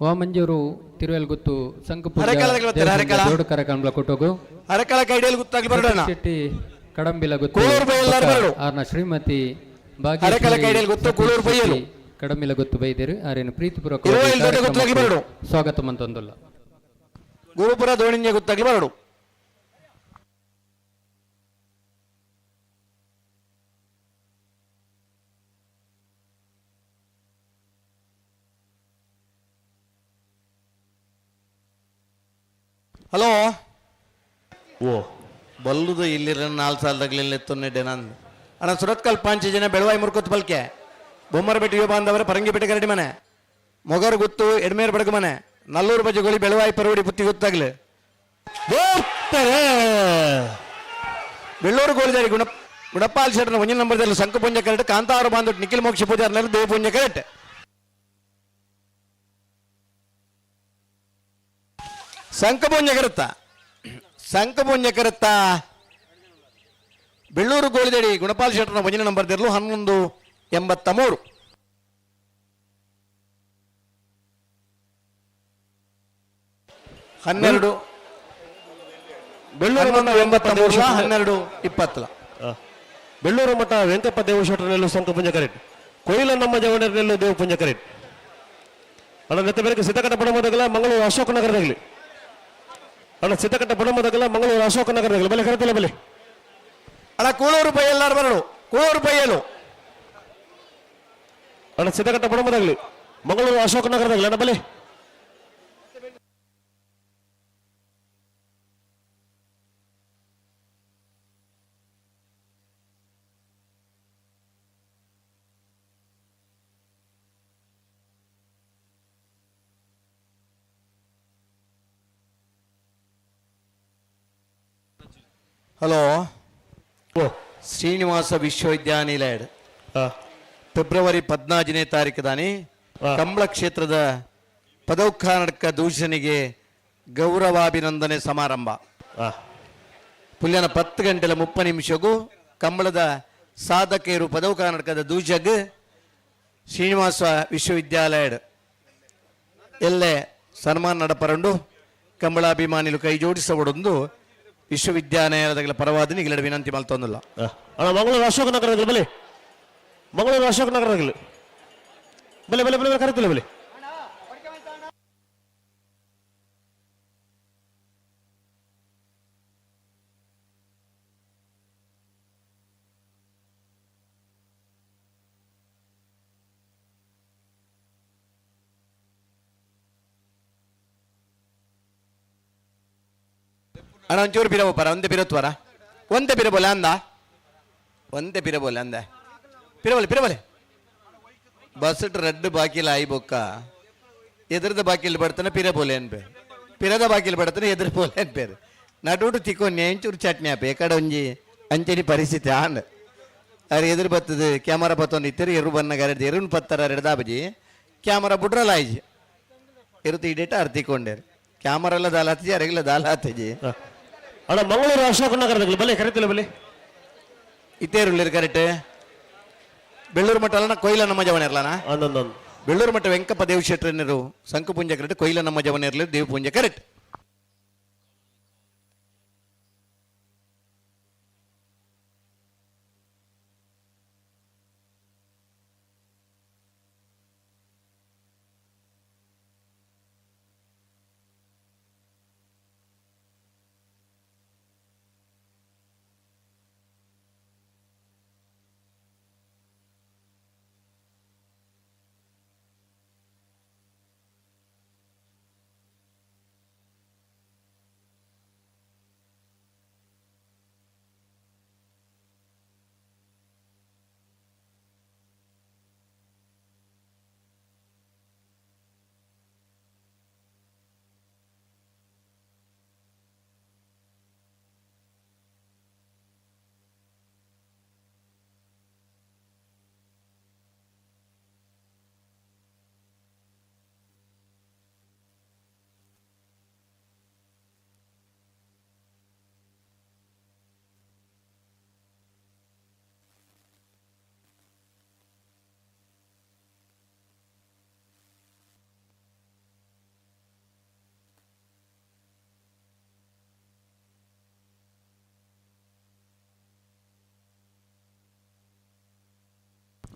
ವಾಮಂಜೂರು ತಿರುವೆಲ್ಗುತ್ತು ಸಂಕಪೂಜ ಜೋಡು ಕರಕಂಬಳ ಕೊಟ್ಟೋಗು ಅರಕಲ ಕೈಡಿಯಲ್ಲಿ ಗುತ್ತಾಗ್ಲಿ ಬರೋಣ ಶೆಟ್ಟಿ ಕಡಂಬಿಲ ಗುತ್ತು ಕೂಳೂರು ಬೈ ಎಲ್ಲಾರು ಬರೋಡು ಆರ್ನ ಶ್ರೀಮತಿ ಅರಕಲ ಕೈಡಿಯಲ್ಲಿ ಗುತ್ತು ಕೂಳೂರು ಬೈಯಲು ಕಡಂಬಿಲ ಗುತ್ತು ಬೈದೇರು ಆರೇನು ಪ್ರೀತಿಪೂರ್ವಕ ಗುತ್ತಾಗಿ ಬರೋಡು ಸ್ವಾಗತ ಮಂತೊಂದುಲ್ಲ ಗುರುಪುರ ದೋಣಿಂಜ ಗುತ್ತಾಗಿ ಬರೋಡು ಹಲೋ ಓ ಬಲ್ಲುದು ಇಲ್ಲಿರ 4 ಸಾಲದಾಗಲಿಲ್ಲ ಎತ್ತೊನ್ನೆಡ್ಡೆ ನಾನು ಅಣ್ಣ ಸುರತ್ಕಲ್ 5 ಜನ ಬೆಳವಾಯಿ ಮುರ್ಕೊತ್ ಬಲ್ಕೆ ಬೊಮ್ಮರ ಬೆಟ್ಟ ಯುವ ಬಾಂಧವರ ಪರಂಗಿ ಬೆಟ್ಟ ಕರಡಿ ಮನೆ ಮೊಗರು ಗುತ್ತು ಎಡ್ಮೇರ್ ಬಡಗು ಮನೆ ನಲ್ಲೂರು ಬಜೆ ಗೋಳಿ ಬೆಳವಾಯಿ ಪರವಡಿ ಪುತ್ತಿ ಗೊತ್ತಾಗ್ಲಿ ಬೆಳ್ಳೂರು ಗೋಳಿದಾರಿ ಗುಣಪಾಲ್ ಶೆಟ್ಟರ 1 ನಂಬರ್ದಲ್ಲಿ ಸಂಕ ಪುಂಜ ಕರೆಕ್ಟ್ ಕಾಂತಾವರ ಬಾಂಧಟ್ಟು ನಿಖಿಲ್ ಮೋಕ್ಷಿ ಪೂಜಾರ್ನಲ್ಲಿ ದೇವ ಪುಂಜ ಕರೆಕ್ಟ್ ಸಂಕಪುಂಜಕರುತ್ತ ಬೆಳ್ಳೂರು ಗೋಳಿದಡಿ ಗುಣಪಾಲ್ ಶೆಟ್ಟರ್ನ ಮುಂಜಿನ ನಂಬರ್ ತೆರಲು 1183 12 ಬೆಳ್ಳೂರು ಮಠ 1220 ಬೆಳ್ಳೂರು ಮಠ ವೆಂಕಪ್ಪ ದೇವ ಶೆಟ್ಟರ್ನೆಲ್ಲು ಸಂಕಪುಂಜ ಕರೆಕ್ಟ್ ಕೊಯ್ಲ ನಮ್ಮ ಜವಣರ್ನೆಲ್ಲು ದೇವ ಪುಂಜ ಕರೆಕ್ಟ್ ಅಣ್ಣ ನೆತ್ತ ಬೇರೆ ಸಿದ್ದಕಟ್ಟ ಪಡಮದಗಲ ಮಂಗಳೂರು ಅಶೋಕ ನಗರದಾಗಲಿ ಅಣ್ಣ ಸಿದ್ದಕಟ್ಟ ಪಡಮದಗಲ ಮಂಗಳೂರು ಅಶೋಕ ನಗರದಾಗಲಿ ಬಲೆ ಕರೆತಲ್ಲ ಬಲೆ ಅಣ್ಣ ಕೂಳೂರು ಪೈ ಎಲ್ಲಾರು ಬರಡು ಕೂಳೂರು ಪೈಯಲು ಅಣ್ಣ ಸಿದ್ದಕಟ್ಟ ಪಡಮದಾಗಲಿ ಮಂಗಳೂರು ಅಶೋಕ ನಗರದಾಗಲಿ ಅಣ್ಣ ಬಲೆ ಹಲೋ ಶ್ರೀನಿವಾಸ ವಿಶ್ವವಿದ್ಯಾನಿಲಯ ಫೆಬ್ರವರಿ 14ನೇ ತಾರೀಕು ದಾನಿ ಕಂಬಳ ಕ್ಷೇತ್ರದ ಪದೌಖಾನಡ್ಕ ದೂಷಣಿಗೆ ಗೌರವಾಭಿನಂದನೆ ಸಮಾರಂಭ ಪುಲ್ಯನ 10 ಗಂಟೆల 30 ನಿಮಿಷಗೂ ಕಂಬಳದ ಸಾಧಕೆಯರು ಪದೌಖಾನಡ್ಕದ ದೂಷಗ್ ಶ್ರೀನಿವಾಸ ವಿಶ್ವವಿದ್ಯಾಲಯ ಎಲ್ಲೇ ಸನ್ಮಾನ ನಡಪರಂಡು ಕಂಬಳಾಭಿಮಾನಿಲು ಕೈ ಜೋಡಿಸಬಡೊಂದು ವಿಶ್ವವಿದ್ಯಾಲಯದ ಪರವಾದ ನಿಗಲಡ ವಿನಂತಿ ಮಲ್ತೊಂದಿಲ್ಲ ಅಣ್ಣ ಮಂಗಳೂರು ಅಶೋಕ ನಗರದಲ್ಲಿ ಬಲೆ ಮಂಗಳೂರು ಅಶೋಕ ನಗರದಲ್ಲಿ ಬಲೆ ಬಲೆ ಬಲೆ ಕರೆತಿಲ್ಲ ಬಲೆ ಅಣ್ಣ ಒಂಚೂರು ಪಿರಬೋ ಪರ ಒಂದೇ ಪಿರತ್ವರ ಒಂದೇ ಪಿರಬೋಲೆ ಅಂದ ಒಂದೇ ಪಿರಬೋಲೆ ಅಂದ ಪಿರಬೋಲೆ ಬಸ್ ರೆಡ್ ಬಾಕಿಲ ಆಯಿ ಬೊಕ್ಕ ಎದುರದ ಬಾಕಿಲ್ ಬಡ್ತಾನೆ ಪಿರಬೋಲೆ ಅನ್ಪೇರು ಪಿರದ ಬಾಕಿಲ್ ಬಡ್ತಾನೆ ಎದುರು ಬೋಲೆ ಅನ್ಪೇರು ನಡುಡು ತಿಕ್ಕೊಂಡೆ ಎಂಚೂರು ಚಟ್ನಿ ಆಪೆ ಕಡೆ ಒಂಜಿ ಅಂಚನಿ ಪರಿಸ್ಥಿತಿ ಆಂಡ್ ಅವ್ರು ಎದುರು ಬತ್ತದು ಕ್ಯಾಮರಾ ಬತ್ತೊಂದು ಇತ್ತರು ಎರು ಬನ್ನ ಗರಡ್ದು ಎರುನ್ ಪತ್ತರ ಎಡ್ದಾಬಜಿ ಕ್ಯಾಮರಾ ಬುಡ್ರಲ್ಲ ಆಯ್ಜಿ ಇರುತ್ತ ಇಡೇಟ ಅರ್ ತಿಕ್ಕೊಂಡೇರು ಕ್ಯಾಮರಾ ಎಲ್ಲ ದಾಲ ಹತ್ತಿಜಿ ಅರೆಗಿಲ್ಲ ದಾಲ ಹತ್ತಿಜಿ ಅಣ್ಣ ಮಂಗಳೂರು ಅಶೋಕ ನಗರದಲ್ಲಿ ಬಲೆ ಕರೆತಿಲ್ಲ ಬಲೆ ಇತ್ತೇರುಳ್ಳಿರು ಕರೆಕ್ಟ್ ಬೆಳ್ಳೂರು ಮಠ ಅಲ್ಲ ಕೊಯ್ಲ ನಮ್ಮ ಜವನ ಇರ್ಲಾನ ಬೆಳ್ಳೂರು ಮಠ ವೆಂಕಪ್ಪ ದೇವ್ ಶೆಟ್ಟರರು ಸಂಕುಪುಂಜ ಕರೆಕ್ಟ್ ಕೊಯ್ಲ ನಮ್ಮ ಜವನ ಇರಲಿ ದೇವ್ ಪುಂಜ ಕರೆಕ್ಟ್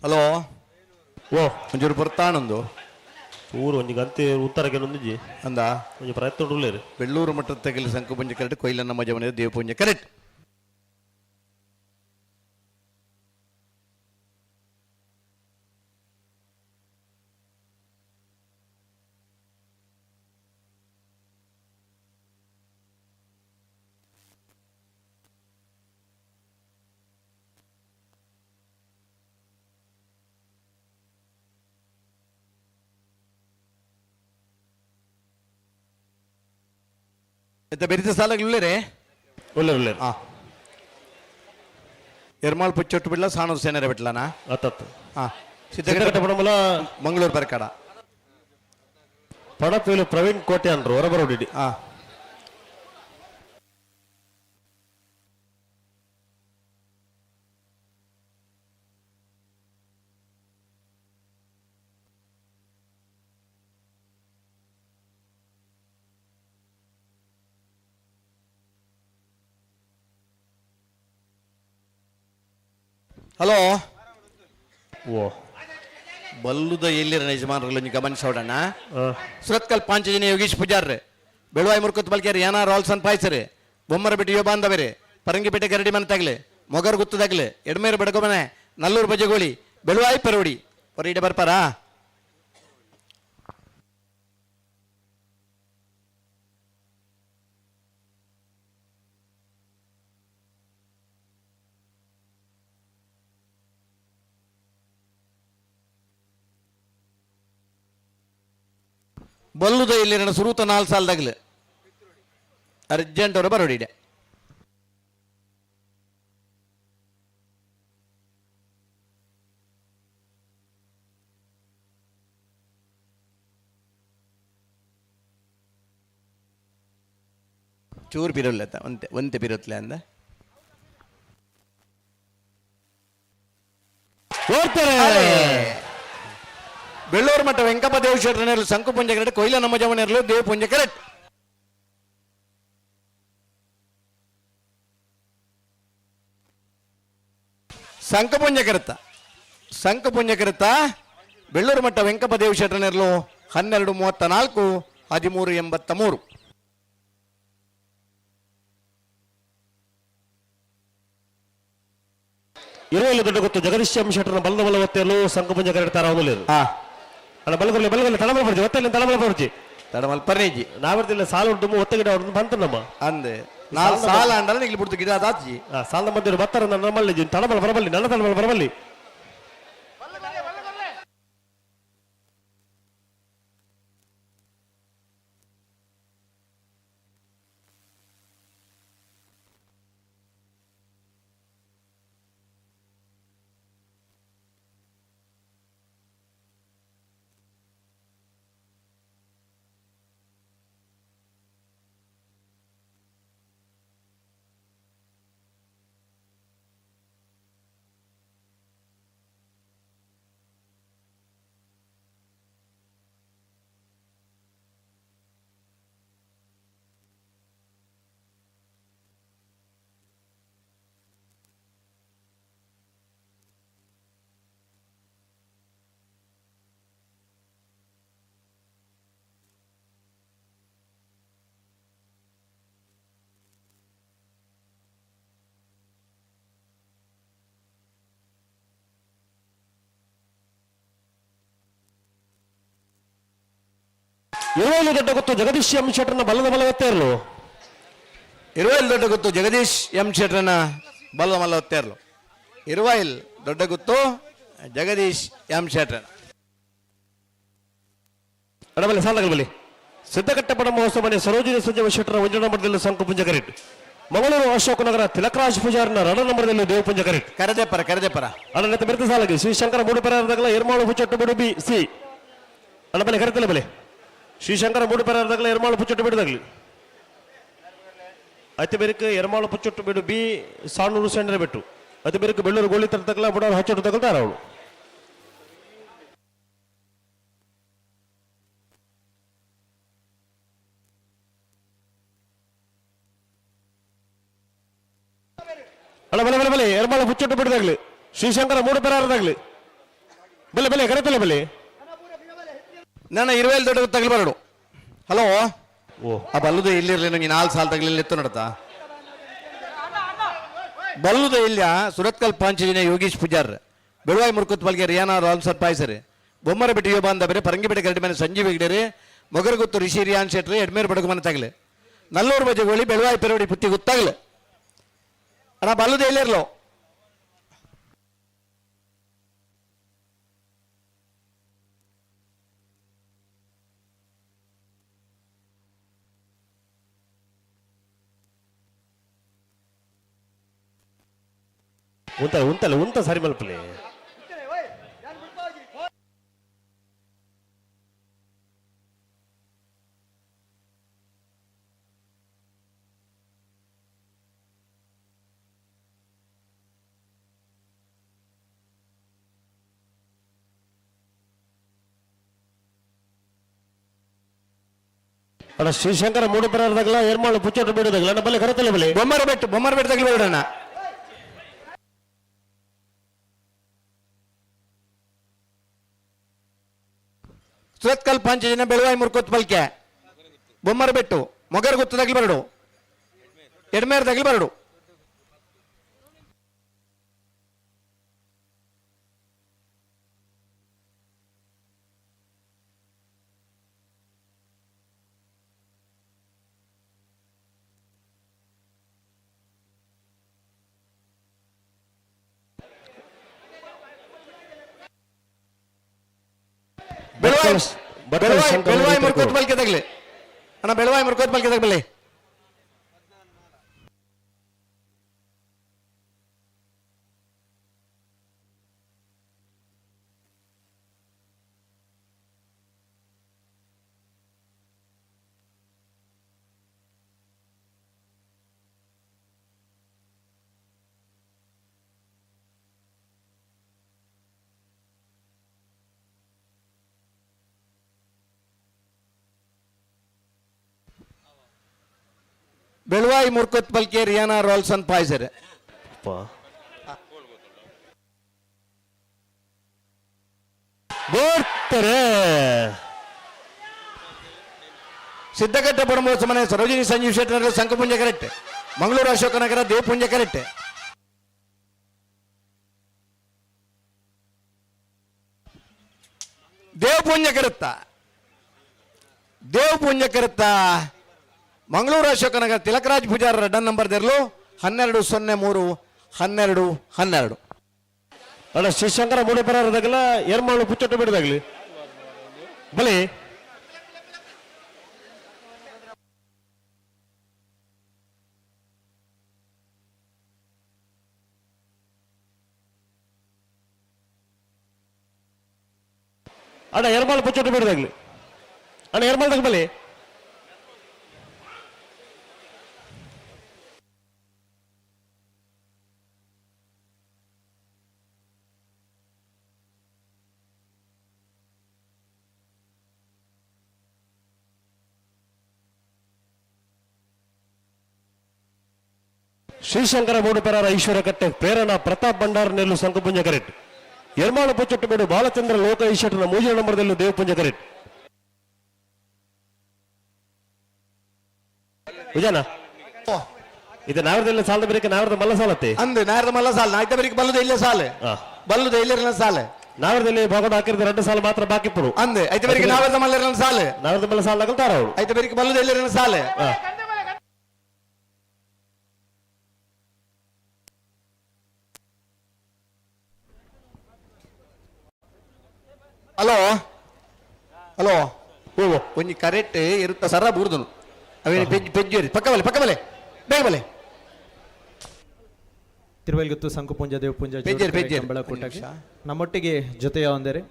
ಹಲೋ ಓ ಒಂಚೂರು ಬರ್ತಾನೊಂದು ಊರು ಒಂಜಿ ಗಂಟೆ ಉತ್ತರಕ್ಕೆ ಒಂದಿಜಿ ಅಂದ ಒಂಜಿ ಪ್ರಯತ್ನ ಉಳ್ಳೇರು ಬೆಳ್ಳೂರು ಮಠದ ತೆಗಲಿ ಸಂಕುಪುಂಜ ಕರೆಕ್ಟ್ ಕೊಯ್ಲ ನಮ್ಮ ಜವನ ದೇವ ಪುಂಜ ಕರೆಕ್ಟ್ ಬೆರಿತ ಸಾಲಗಳುಳ್ಳೇರೆ ಉಳ್ಳೇರು ಆ ಎರ್ಮಾಳ್ ಪುಚ್ಚೊಟ್ಟು ಬಿಡ್ಲ ಸಾಣೂರು ಸೇನರೆ ಬಿಟ್ಲನಾ ಅತ್ತತ್ತು ಹಾ ಸಿದ್ದಗಟ್ಟ ಪಡಮಲ ಮಂಗಳೂರು ಬರ್ಕಡ ಪಡಪೇಲು ಪ್ರವೀಣ್ ಕೋಟೆ ಅನ್ರು ಹೊರಬರೋಡಿ ಹಾ ಹಲೋ ಓ ಬಲ್ಲುದ ಎಲ್ಲಿರ ಯಜಮಾನರುಗಳನ್ನು ಗಮನಿಸೋಡಣ್ಣ ಸುರತ್ಕಲ್ ಪಾಂಚಜನ್ಯ ಯೋಗೀಶ್ ಪೂಜಾರ್ರೆ ಬೆಳುವಾಯಿ ಮುರ್ಕತ್ ಬಲ್ಕೇರಿ ಯಾನ ರಾಲ್ಸನ್ ಪಾಯ್ಸರೆ ಬೊಮ್ಮರ ಬಿಟ್ಟು ಯೋ ಬಾಂಧವರೇ ಪರಂಗಿಪೇಟೆ ಗರಡಿ ಮನೆ ತಗಲೆ ಮೊಗರ್ ಗುತ್ತದಾಗಲೆ ಎಡಮೇರು ಬಡಗೊಮನೆ ನಲ್ಲೂರು ಬಜಗೋಳಿ ಬೆಳುವಾಯಿ ಪೆರೋಡಿ ಹೊರಗಡೆ ಬರ್ಪಾರಾ ಬಲ್ಲುದ ಇಲ್ಲಿ ನನ್ನ ಸುರೂತ 4 ಸಾಲದಾಗಲೆ ಅರ್ಜೆಂಟ್ ಅವರು ಬರೋಡಿಡೆ ಚೂರು ಪಿರೋಲ್ಲ ಒಂತೆ ಪಿರೋತ್ಲೆ ಅಂದ ಬೆಳ್ಳೂರು ಮಠ ವೆಂಕಪ್ಪ ದೇವ ಶೆಟ್ಟರನೇರು ಸಂಕು ಪುಂಜ ಕರೆಕ್ಟ್ ಕೊಯ್ಲ ನಮ್ಮ ಜವನೇರ್ಲು ದೇವ ಪುಂಜ ಕರೆಕ್ಟ್ ಸಂಕ ಪುಂಜ ಕರೆತ ಬೆಳ್ಳೂರು ಮಠ ವೆಂಕಪ್ಪ ದೇವ ಶೆಟ್ಟರನೇರ್ಲು 12:34 13:83 ಇರುವಲ್ಲಿ ದೊಡ್ಡ ಗೊತ್ತು ಜಗದೀಶ್ ಎಂ ಶೆಟ್ಟರ್ನ ಬಲದ ಬಲ ಒತ್ತೆಯಲ್ಲೂ ಸಂಕುಪುಂಜ ಕರೆಡ್ತಾರ ಅವನು ಅಣ್ಣ ಬಲಗಲ್ಲ ತಡಮಲ ಪಡ್ಜಿ ಒತ್ತಲ್ಲಿ ತಡಮಲ ಪಡ್ಜಿ ತಡಮಲ್ ಪರ್ನೇಜಿ ನಾವಿರ್ದಿಲ್ಲ ಸಾಲ ಉಂಟು ಒತ್ತಗಿಡ ಅವ್ರದ್ದು ಬಂತು ನಮ್ಮ ಅಂದೆ ನಾಲ್ ಸಾಲ ಅಂಡಲ್ಲ ನಿಗ್ಲಿ ಬಿಡ್ತು ಗಿಡ ಅದಾಜಿ ಸಾಲ ಮಧ್ಯೆ ಬತ್ತಾರ ನಮ್ಮಲ್ಲಿ ತಡಮಲ ಬರಬಲ್ಲಿ ನನ್ನ ತಡಮಲ ಬರಬಲ್ಲಿ ಇರುವಲ್ಲಿ ದೊಡ್ಡ ಗೊತ್ತು ಜಗದೀಶ್ ಎಂ ಶೆಟ್ಟರ್ನ ಬಲದ ಬಲ ಒತ್ತೇರ್ಲು ಇರುವಲ್ಲಿ ದೊಡ್ಡ ಗೊತ್ತು ಜಗದೀಶ್ ಎಂ ಶೆಟ್ಟರ್ನ ಬಲದ ಬಲ ಒತ್ತೇರ್ಲು ಇರುವೈಲ್ ದೊಡ್ಡ ಗೊತ್ತು ಜಗದೀಶ್ ಎಂ ಶೆಟ್ಟರ್ ಅಡಬಲ್ಲಿ ಸಾಲಗಲ್ಬಲ್ಲಿ ಸಿದ್ದಕಟ್ಟಪಡ ಮಹೋತ್ಸವ ಮನೆ ಸರೋಜಿನಿ ಸಂಜೀವ ಶೆಟ್ಟರ ಒಂಜ ನಂಬರ್ದಲ್ಲಿ ಸಂಕು ಪುಂಜ ಕರೆಕ್ಟ್ ಮಂಗಳೂರು ಅಶೋಕನಗರ ತಿಲಕರಾಜ್ ಪೂಜಾರನ 2 ನಂಬರ್ದಲ್ಲಿ ದೇವ ಪುಂಜ ಕರೆಕ್ಟ್ ಕರೆದೆಪರ ಅಣ್ಣ ಬೆರೆತ ಸಾಲಗಿ ಶ್ರೀಶಂಕರ ಮೂಡುಪೆರಾರದಾಗಲ ಎರ್ಮಾಳು ಪುಚ್ಚಟ್ಟು ಬಿಡು ಬಿ ಸಿ ಅಡಬಲ್ಲಿ ಕರೆತಲ್ಲ ಬಲೆ ಶ್ರೀಶಂಕರ ಮೂಡುಪೆರಾರದಾಗಲ ಎರ್ಮಾಳು ಪುಚ್ಚಟ್ಟು ಬಿಡುದಾಗ್ಲಿ ಅತಿ ಬೇರೆಕ್ಕೆ ಎರ್ಮಾಳು ಪುಚ್ಚಟ್ಟು ಬಿಡು ಬಿ ಸಾಣೂರು ಸೆಂಡರ ಬಿಟ್ಟು ಅತಿ ಬೇರೆಕ್ಕೆ ಬೆಳ್ಳೂರು ಗೋಳಿ ತರತಕ್ಕಲ ಬುಡವ್ರು ಹಚ್ಚಟ್ಟು ತಗೊಳ್ತಾರ ಅವಳು ಅಲ್ಲ ಬಲೆ ಬಲೆ ಬಲೆ ಎರ್ಮಾಳ ಪುಚ್ಚಟ್ಟು ಬಿಡದಾಗ್ಲಿ ಶ್ರೀಶಂಕರ ಮೂಡುಪೆರಾರದಾಗ್ಲಿ ಬಲೆ ಬಲೆ ಕರೆತಲ್ಲ ಬಲೆ ನನ್ನ ಇರುವೆಲ್ ದೊಡ್ಡ ತಗಲಿ ಬರಡು ಹಲೋ ಆ ಬಲ್ಲುದ ಇಲ್ಲಿರ್ಲಿ ನಂಗೆ 4 ಸಾಲ ತಗಲಿಲ್ಲ ಎತ್ತು ನಡತಾ ಬಲ್ಲುದ ಇಲ್ಲ ಸುರತ್ಕಲ್ ಪಾಂಚಜನ್ಯ ಯೋಗೀಶ್ ಪೂಜಾರ್ ಬೆಳುವಾಯಿ ಮುರ್ಕುತ್ ಬಲ್ಗೆ ರಿಯಾನ ರಾಲ್ಸರ್ ಪಾಯ್ಸರೆ ಬೊಮ್ಮರ ಬಿಟ್ಟು ಯೋ ಬಾಂಧವರೇ ಪರಂಗಿಪೇಟೆ ಗರಡಿ ಮನೆ ಸಂಜೀವ್ ಹೆಗ್ಡೆರೆ ಮೊಗರಗುತ್ತು ರಿಷಿ ರಿಯಾನ್ ಶೆಟ್ರಿ ಎಡ್ಮೇರ್ ಬಡಗು ಮನೆ ತಗಲೆ ನಲ್ಲೂರು ಬಜಗೋಳಿ ಬೆಳುವಾಯಿ ಪೆರೋಡಿ ಪುತ್ತಿ ಗೊತ್ತಾಗಲೆ ಅಣ್ಣ ಬಲ್ಲುದ ಎಲ್ಲಿರ್ಲೋ ಉಂತ ಸರಿ ಮಲ್ಪಲಿ ಅಣ್ಣ ಶ್ರೀಶಂಕರ ಮೂಡುಪೆರಾರದಾಗಲ ಎರ್ಮಾಳು ಪುಚ್ಚಟ್ಟು ಬಿಡೋದಾಗಲ ನನ್ನ ಬಲ್ಲೆ ಕರೆತಲ್ಲ ಬಲೆ ಬೊಮ್ಮರ ಬೆಟ್ಟು ತಗಲಿ ಬರೋಣ ಸುರತ್ಕಲ್ ಪಂಚಾಯತಿನ ಬೆಳವಾಯಿ ಮುರ್ಕೊತ್ಪಲ್ಕೆ ಬೊಮ್ಮರ ಬೆಟ್ಟು ಮೊಗರ್ ಗುತ್ತು ತಗಲಿ ಬರಡು ಎಡ್ಮೇರ್ ತಗಲಿ ಬರಡು ಬೆಳವಾಯಿ ಮುರ್ಕೋತ್ ಬಲ್ಕೆ ತಗಲಿ ಅಣ್ಣ Belvai ಮುರ್ಕೋತ್ bulk ತಗಲಿ Belvai ಮುರ್ಕೊತ್ bulk Rihanna ರೋಲ್ಸನ್ ಪಾಯ್ಸರ್ Siddagatta ಪಡಮೋತ್ಸವ ಮನೆ ಸರೋಜಿನಿ ಸಂಜೀವ್ ಶೆಟ್ಟರ್ ಸಂಕಪುಂಜ ಕರೆಕ್ಟ್ ಮಂಗಳೂರು ಅಶೋಕನಗರ ದೇವಪುಂಜ ಕರೆಕ್ಟ್ ದೇವಪುಂಜ ಕರುತ್ತಾ ಮಂಗಳೂರು ಅಶೋಕನಗರ ತಿಲಕರಾಜ್ ಪೂಜಾರ ಡನ್ ನಂಬರ್ ತೆರಲು 12-03-12-12 ಅಣ್ಣ ಶ್ರೀಶಂಕರ ಮೂಡಿಪರಾರದಾಗಲ ಎರ್ಮಾಳು ಪುಚ್ಚೊಟ್ಟು ಬಿಡದಾಗ್ಲಿ ಬಲಿ ಅಣ್ಣ ಎರ್ಮಾಳು ಪುಚ್ಚೊಟ್ಟು ಬಿಡದಾಗ್ಲಿ ಅಣ್ಣ ಎರ್ಮಾಳ್ದಾಗ ಬಲಿ ಶ್ರೀಶಂಕರ ಮೂಡುಪೆರಾರ ಈಶ್ವರ ಕಟ್ಟೆ ಪ್ರೇರಣಾ ಪ್ರತಾಪ್ ಭಂಡಾರ ನೆಲ್ಲು ಸಂಕಪುಂಜ ಕರೆಕ್ಟ್ ಎರ್ಮಾಳು ಪುಚ್ಚೊಟ್ಟುಬೇಡು ಬಾಲಚಂದ್ರ ಲೋಕ ಈಶ್ವರನ ಮೂಜ ನಂಬರ್ದಲ್ಲೂ ದೇವಪುಂಜ ಕರೆಕ್ಟ್ ವಿಜಯನ ಇದು ನಾವರದಲ್ಲಿ ಸಾಲದ ಬರೀಕ ನಾವರದ ಮಲ್ಲ ಸಾಲತ್ತೆ ಅಂದು ನಾರದ ಮಲ್ಲ ಸಾಲ ನಾಯ್ತ ಬರೀಕ್ ಬಲ್ಲುದ ಇಲ್ಲ ಸಾಲೆ ಬಲ್ಲುದ ಇಲ್ಲ ಸಾಲೆ ನಾವರದಲ್ಲಿ ಭಗವಾನ್ ಹಾಕಿದ 2 ಸಾಲ ಮಾತ್ರ ಬಾಕಿ ಪಡು ಅಂದೆ ಐತೆ ಬರೀಕ್ ನಾವರದ ಮಲ್ಲ ಸಾಲೆ ನಾವರದ ಮಲ್ಲ ಸಾಲ ತಗೊಳ್ತಾರ ಅವರು ಐತೆ ಬರೀಕ್ ಬಲ್ಲುದ ಇಲ್ಲ ಸಾಲೆ ಹಲೋ ಹಲೋ ಓ ಒಂಜಿ ಕರೆಕ್ಟ್ ಇರುತ್ತ ಸರ ಬೂರ್ದನು ಅವೇನು ಪೆಜ್ಜೇರಿ ಪಕ್ಕ ಬಲೆ ಬೇಗ ಬಲೆ ತಿರುವಲ್ಗುತ್ತು ಸಂಕುಪುಂಜ ದೇವಪುಂಜ ಬೆಳಕೂಟಕ್ಕೆ ನಮ್ಮೊಟ್ಟಿಗೆ ಜೊತೆಯ ಒಂದರೆ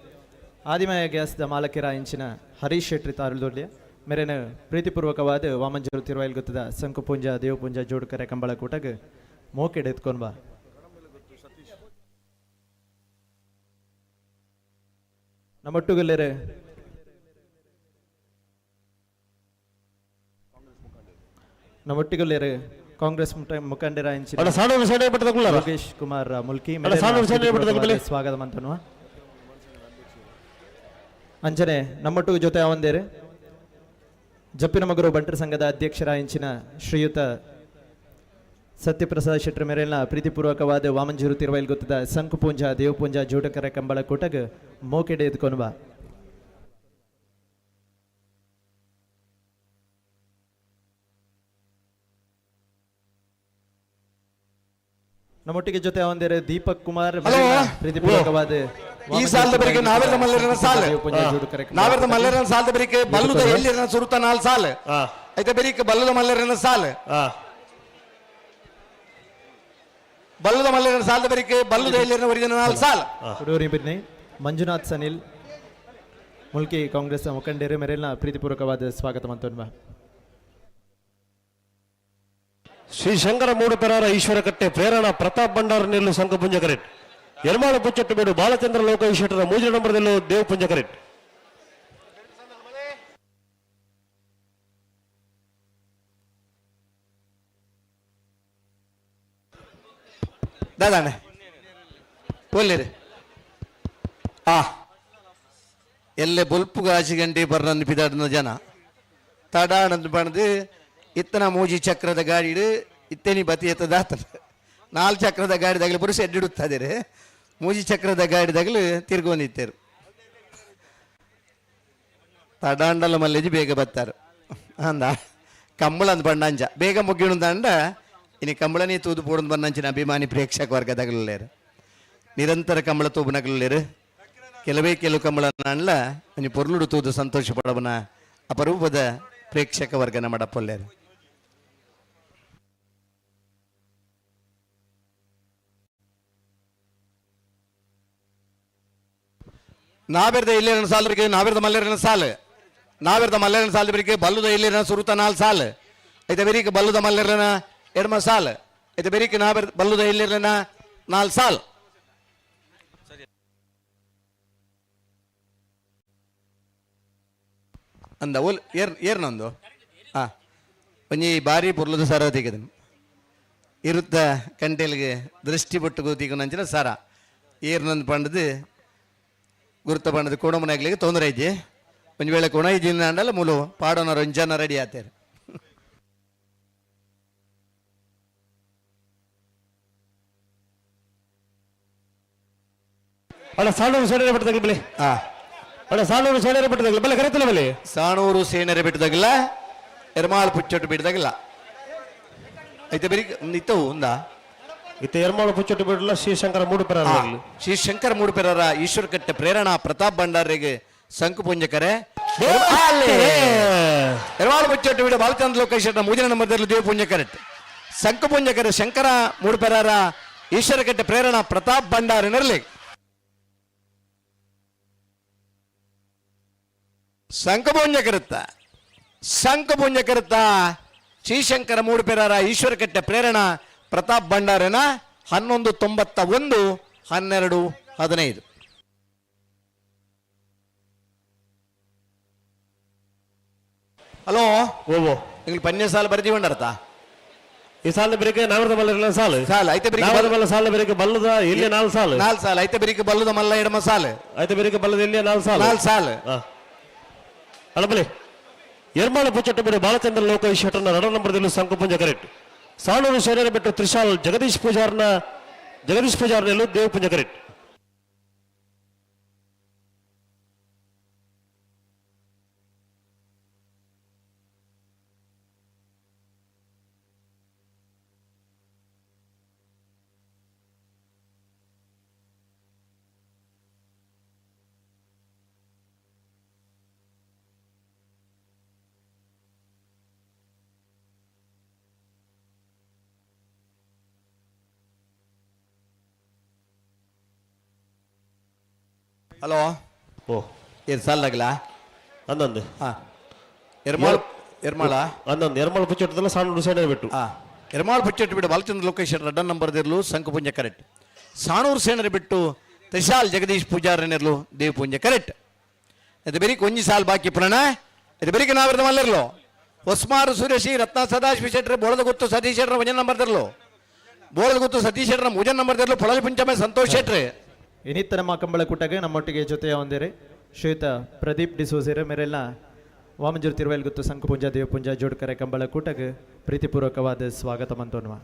ಆದಿಮಯ ಗ್ಯಾಸ್ದ ಮಾಲಕಿರ ಇಂಚಿನ ಹರೀಶ್ ಶೆಟ್ಟಿ ತಾರುದೊಡ್ಡಿಯ ಮೇರೆನ ಪ್ರೀತಿಪೂರ್ವಕವಾದ ವಾಮಂಜರು ತಿರುವಲ್ಗುತ್ತದ ಸಂಕುಪುಂಜ ದೇವಪುಂಜ ಜೋಡುಕರೆ ಕಂಬಳ ಕೂಟಕ್ಕೆ ಮೋಕೆಡ್ ಎತ್ಕೊಂಡ್ ಬಾ ನಮ್ಮೊಟ್ಟುಗಲ್ಲರೆ ನಮ್ಮೊಟ್ಟಿಗಲ್ಲರೆ ಕಾಂಗ್ರೆಸ್ ಮುಖಂಡರ ಯೋಗೇಶ್ ಕುಮಾರ್ ಮುಲ್ಕಿ ಸ್ವಾಗತ ಮಂತನ್ನುವ ಅಂಚನೆ ನಮ್ಮೊಟ್ಟಿಗೆ ಜೊತೆ ಅವಂದೇರೆ ಜಪ್ಪಿನ ಮಗರು ಬಂಟರ ಸಂಘದ ಅಧ್ಯಕ್ಷರ ಇಂಚಿನ ಶ್ರೀಯುತ ಸತ್ಯಪ್ರಸಾದ್ ಶೆಟ್ಟಿ ಮೇರೆಲ್ನ ಪ್ರೀತಿಪೂರ್ವಕವಾದ ವಾಮಂಜೂರು ತಿರುವೈಲ್ ಗೊತ್ತದ ಸಂಕುಪುಂಜ ದೇವಪುಂಜ ಜೋಟಕರ ಕಂಬಳ ಕೂಟಗ ಮೋಕೆಡೆ ಎದ್ಕೊಂಡು ಬಾ ನಮ್ಮೊಟ್ಟಿಗೆ ಜೊತೆ ಅವಂದರೆ ದೀಪಕ್ ಕುಮಾರ್ ಪ್ರೀತಿಪೂರ್ವಕವಾದ ಈ ಸಾಲದ ಬರಿಗೆ ನಾವೆಲ್ಲ ಮಲ್ಲರನ ಸಾಲ ನಾವೆಲ್ಲ ಮಲ್ಲರನ ಸಾಲದ ಬರಿಗೆ ಬಲ್ಲುದ ಎಲ್ಲಿರನ ಸುರುತ 4 ಸಾಲ ಐತೆ ಬರಿಗೆ ಬಲ್ಲುದ ಮಲ್ಲರನ ಸಾಲ ಬಲ್ಲುದ ಮಲ್ಲರನ ಸಾಲದ ಬರಿಗೆ ಬಲ್ಲುದ ಎಲ್ಲಿರನ ಒರಿಜಿನಲ್ 4 ಸಾಲ ಹುಡುಗರಿ ಬಿರ್ನಿ ಮಂಜುನಾಥ್ ಸನಿಲ್ ಮುಲ್ಕಿ ಕಾಂಗ್ರೆಸ್ ಮುಖಂಡರು ಮೇರೆಲ್ನ ಪ್ರೀತಿಪೂರ್ವಕವಾದ ಸ್ವಾಗತ ಮಂತನ್ವ ಶ್ರೀಶಂಕರ ಮೂಡುಪೆರಾರ ಈಶ್ವರ ಕಟ್ಟೆ ಪ್ರೇರಣಾ ಪ್ರತಾಪ್ ಭಂಡಾರ ನೆಲ್ಲು ಸಂಕಪುಂಜ ಕರೆಕ್ಟ್ ಎರ್ಮಾಳು ಪುಚ್ಚೊಟ್ಟುಬೇಡು ಬಾಲಚಂದ್ರ ಲೋಕ ಈಶ್ವರನ ಮೂಜ ನಂಬರ್ದಲ್ಲೂ ದೇವಪುಂಜ ಕರೆಕ್ಟ್ ದಾದಾನೆ ಒಳ್ಳೆರಿ ಎಲ್ಲೆ ಬೊಲ್ಪು ಗಾಸಿ ಗಂಟೆ ಬರ್ನಂದು ಪಿದಾಡಿನ ಜನ ತಡಾಣಂದು ಬಣ್ದು ಇತ್ತನ ಮೂಜಿ ಚಕ್ರದ ಗಾಡಿ ಇತ್ತೇನಿ ಬತಿ ಎತ್ತದಾತ 4 ಚಕ್ರದ ಗಾಡಿದಾಗಲಿ ಪುರುಷ ಎಡ್ಡಿಡುತ್ತದೆ ಮೂಜಿ ಚಕ್ರದ ಗಾಡಿದಾಗಲು ತಿರ್ಗೊಂದಿತ್ತೇರು ತಡಾಂಡಲ ಮಲ್ಲೆಜಿ ಬೇಗ ಬತ್ತಾರೆ ಅಂದ ಕಂಬಳ ಅಂದ್ ಬಣ್ಣಂಚ ಬೇಗ ಮುಗಿಣುಂದಂಡ ಇನ್ನು ಕಂಬಳನೇ ತೂದು ಪೋಡೊಂದು ಬಣ್ಣಂಚಿನ ಅಭಿಮಾನಿ ಪ್ರೇಕ್ಷಕ ವರ್ಗದಾಗಲೇರು ನಿರಂತರ ಕಂಬಳ ತೂಬನಗಲೇರು ಕೆಲವು ಕಂಬಳ ಅಂಡ್ಲ ಒಂಜಿ ಪೊರ್ಲುಡು ತೂದು ಸಂತೋಷ ಪಡವನ ಅಪರೂಪದ ಪ್ರೇಕ್ಷಕ ವರ್ಗನ ಮಡಪೊಲ್ಲೇರು ನಾವೆರ್ದ ಇಲ್ಲೇನ ಸಾಲ ಬರಿಗೆ ನಾವೆರ್ದ ಮಲ್ಲೇರನ ಸಾಲು ನಾವೆರ್ದ ಮಲ್ಲೇರನ ಸಾಲ ಬರಿಗೆ ಬಲ್ಲುದ ಇಲ್ಲೇನ ಸುರುತ 4 ಸಾಲು ಐತೆ ಬೆರಿಕೆ ಬಲ್ಲುದ ಮಲ್ಲೇರನ ಎಡಮ ಸಾಲು ಐತೆ ಬೆರಿಕೆ ನಾವೆರ್ದ ಬಲ್ಲುದ ಇಲ್ಲೇರನ 4 ಸಾಲು ಅಂದ ಓಲ್ ಏರ್ನೊಂದು ಒಂಜಿ ಬಾರಿ ಪುರ್ಲದ ಸರ ತೆಗೆದನು ಇರುತ್ತ ಕಂಟೆಲ್ಗೆ ದೃಷ್ಟಿ ಪಟ್ಟು ಕೂತಿಕೊಂಡಂಚಿನ ಸರ ಏರ್ನೊಂದು ಪಂಡದು ಗುರುತ ಪಂಡದು ಕೋಣಮನಾಗ್ಲಿಕ್ಕೆ ತೊಂದರೆ ಐತಿ ಒಂದು ವೇಳೆ ಕೊಣ ಇದ್ದಿನ ಅಂಡಲ್ಲ ಮೂಲು ಪಾಡೋನರು ಒಂಜನ ರೆಡಿ ಆತೇರು ಅಣ್ಣ ಸಾಣೂರು ಸೇನೆರೆ ಬಿಟ್ಟದಾಗಲಿ ಬೆಲೆ ಅಣ್ಣ ಸಾಣೂರು ಸೇನೆರೆ ಬಿಟ್ಟದಾಗಲಿ ಬೆಲೆ ಕರೆತಲ್ಲ ಬೆಲೆ ಸಾಣೂರು ಸೇನೆರೆ ಬಿಟ್ಟದಾಗಿಲ್ಲ ಎರ್ಮಾಳ್ ಪುಚ್ಚೊಟ್ಟು ಬಿಟ್ಟದಾಗಿಲ್ಲ ಐತೆ ಬರೀ ಇತ್ತವು ಒಂದ ಇತ್ತ ಎರ್ಮಾಳು ಪುಚ್ಚೊಟ್ಟು ಬಿಡಲ್ಲ ಶ್ರೀಶಂಕರ ಮೂಡುಪೆರ ಶ್ರೀಶಂಕರ ಮೂಡುಪೆರರ ಈಶ್ವರ ಕಟ್ಟೆ ಪ್ರೇರಣಾ ಪ್ರತಾಪ್ ಭಂಡಾರಿಗೆ ಸಂಕು ಪುಂಜಕರೆ ಎರ್ಮಾಳು ಪುಚ್ಚೊಟ್ಟು ಬಿಡ ಬಾಲಚಂದ್ರ ಲೋಕೇಶ್ವರ ಮೂಜನ ನಂಬರ್ದಲ್ಲಿ ದೇವ ಪುಂಜಕರೆಟ್ ಸಂಕು ಪುಂಜಕರೆ ಶಂಕರ ಮೂಡುಪೆರರ ಈಶ್ವರ ಕಟ್ಟೆ ಪ್ರೇರಣಾ ಪ್ರತಾಪ್ ಭಂಡಾರಿನಲ್ಲಿ ಸಂಕಪುಂಜಕರುತ್ತ ಶ್ರೀಶಂಕರ ಮೂಡುಪೆರರ ಈಶ್ವರ ಕಟ್ಟೆ ಪ್ರೇರಣಾ ಪ್ರತಾಪ್ ಭಂಡಾರನ 1191 1215. ಹಲೋ ಓವೋ നിങ്ങൾ പഞ്ഞ സാൽ പരിധി വേണ്ടർത്താ ಈ ಸಾಲ ಬೇರೆ ನಾವರದ ಮಲ್ಲ ಸಾಲು ಸಾಲ ಐತೆ ಬೇರೆ ನಾವರದ ಮಲ್ಲ ಸಾಲ ಬೇರೆ ಬಲ್ಲದ ಇಲ್ಲಿ 4 ಸಾಲು 4 ಸಾಲ ಐತೆ ಬೇರೆ ಬಲ್ಲದ ಮಲ್ಲ ಎಡಮ ಸಾಲು ಐತೆ ಬೇರೆ ಬಲ್ಲದ ಇಲ್ಲಿ 4 ಸಾಲು 4 ಸಾಲು ಅಳಬಲೆ ಎರ್ಮಾಳ ಪುಚ್ಚಟ್ಟ ಬಿಡು ಬಾಲಚಂದ್ರ ಲೋಕ ಶಟರ್ನ 2 ನಂಬರ್ದಲ್ಲಿ ಸಂಕು ಪುಂಜ ಕರೆಕ್ಟ್ ಸಾಣೂರು ಶರೀರ ಬಿಟ್ಟು ತ್ರಿಶಾಲ್ ಜಗದೀಶ್ ಪೂಜಾರ್ನಲ್ಲೂ ದೇವ್ ಪುಂಜ ಕರೆಕ್ಟ್ ಹಲೋ ಓ ಏನು ಸಾಲಾಗಲ್ಲ ಅಂದೊಂದು ಎರ್ಮಾಳ ಅಂದೊಂದು ಎರ್ಮಾಳ ಪುಚ್ಚಟ್ಟದಲ್ಲ ಸಾಣೂರು ಸೇನೆ ಬಿಟ್ಟು ಎರ್ಮಾಳ ಪುಚ್ಚಟ್ಟು ಬಿಟ್ಟು ಬಾಲಚಂದ್ರ ಲೋಕೇಶ್ವರ 2 ನಂಬರ್ದಿರ್ಲು ಸಂಕು ಪುಂಜ ಕರೆಕ್ಟ್ ಸಾಣೂರು ಸೇನರಿ ಬಿಟ್ಟು ತ್ರಿಶಾಲ್ ಜಗದೀಶ್ ಪೂಜಾರನೆರ್ಲು ದೇವ್ ಪುಂಜ ಕರೆಕ್ಟ್ ಇದು ಬೇರೆ ಕೊಂಜಿ ಸಾಲ್ ಬಾಕಿ ಪುರಾಣ ಇದು ಬೇರೆ ನಾವಿರ್ದ ಮಲ್ಲಿರ್ಲು ಹೊಸ್ಮಾರು ಸುರೇಶಿ ರತ್ನ ಸದಾಶಿವ ಶೆಟ್ರೆ ಬೋಳದ ಗೊತ್ತು ಸತೀಶ್ ಶೆಟ್ರ 1 ನಂಬರ್ದಿರ್ಲು ಬೋಳದ ಗೊತ್ತು ಸತೀಶ್ ಶೆಟ್ರ 3 ನಂಬರ್ದಿರ್ಲು ಪೊಳಲಿ ಪುಂಚಮೆ ಸಂತೋಷ್ ಶೆಟ್ರೆ ಇನ್ನಿತ್ತ ನಮ್ಮ ಕಂಬಳ ಕೂಟಗೆ ನಮ್ಮೊಟ್ಟಿಗೆ ಜೊತೆಯ ಹೊಂದಿರಿ ಶ್ರೀಯುತ ಪ್ರದೀಪ್ ಡಿಸೋಸಿರೆ ಮೇರೆಲ್ಲ ವಾಮಂಜೂರು ತಿರುವೈಲ್ ಗೊತ್ತು ಸಂಕುಪುಂಜ ದೇವಪುಂಜ ಜೋಡ್ಕರೆ ಕಂಬಳ ಕೂಟಗೆ ಪ್ರೀತಿಪೂರ್ವಕವಾದ ಸ್ವಾಗತ ಮಂತೋನ್ವ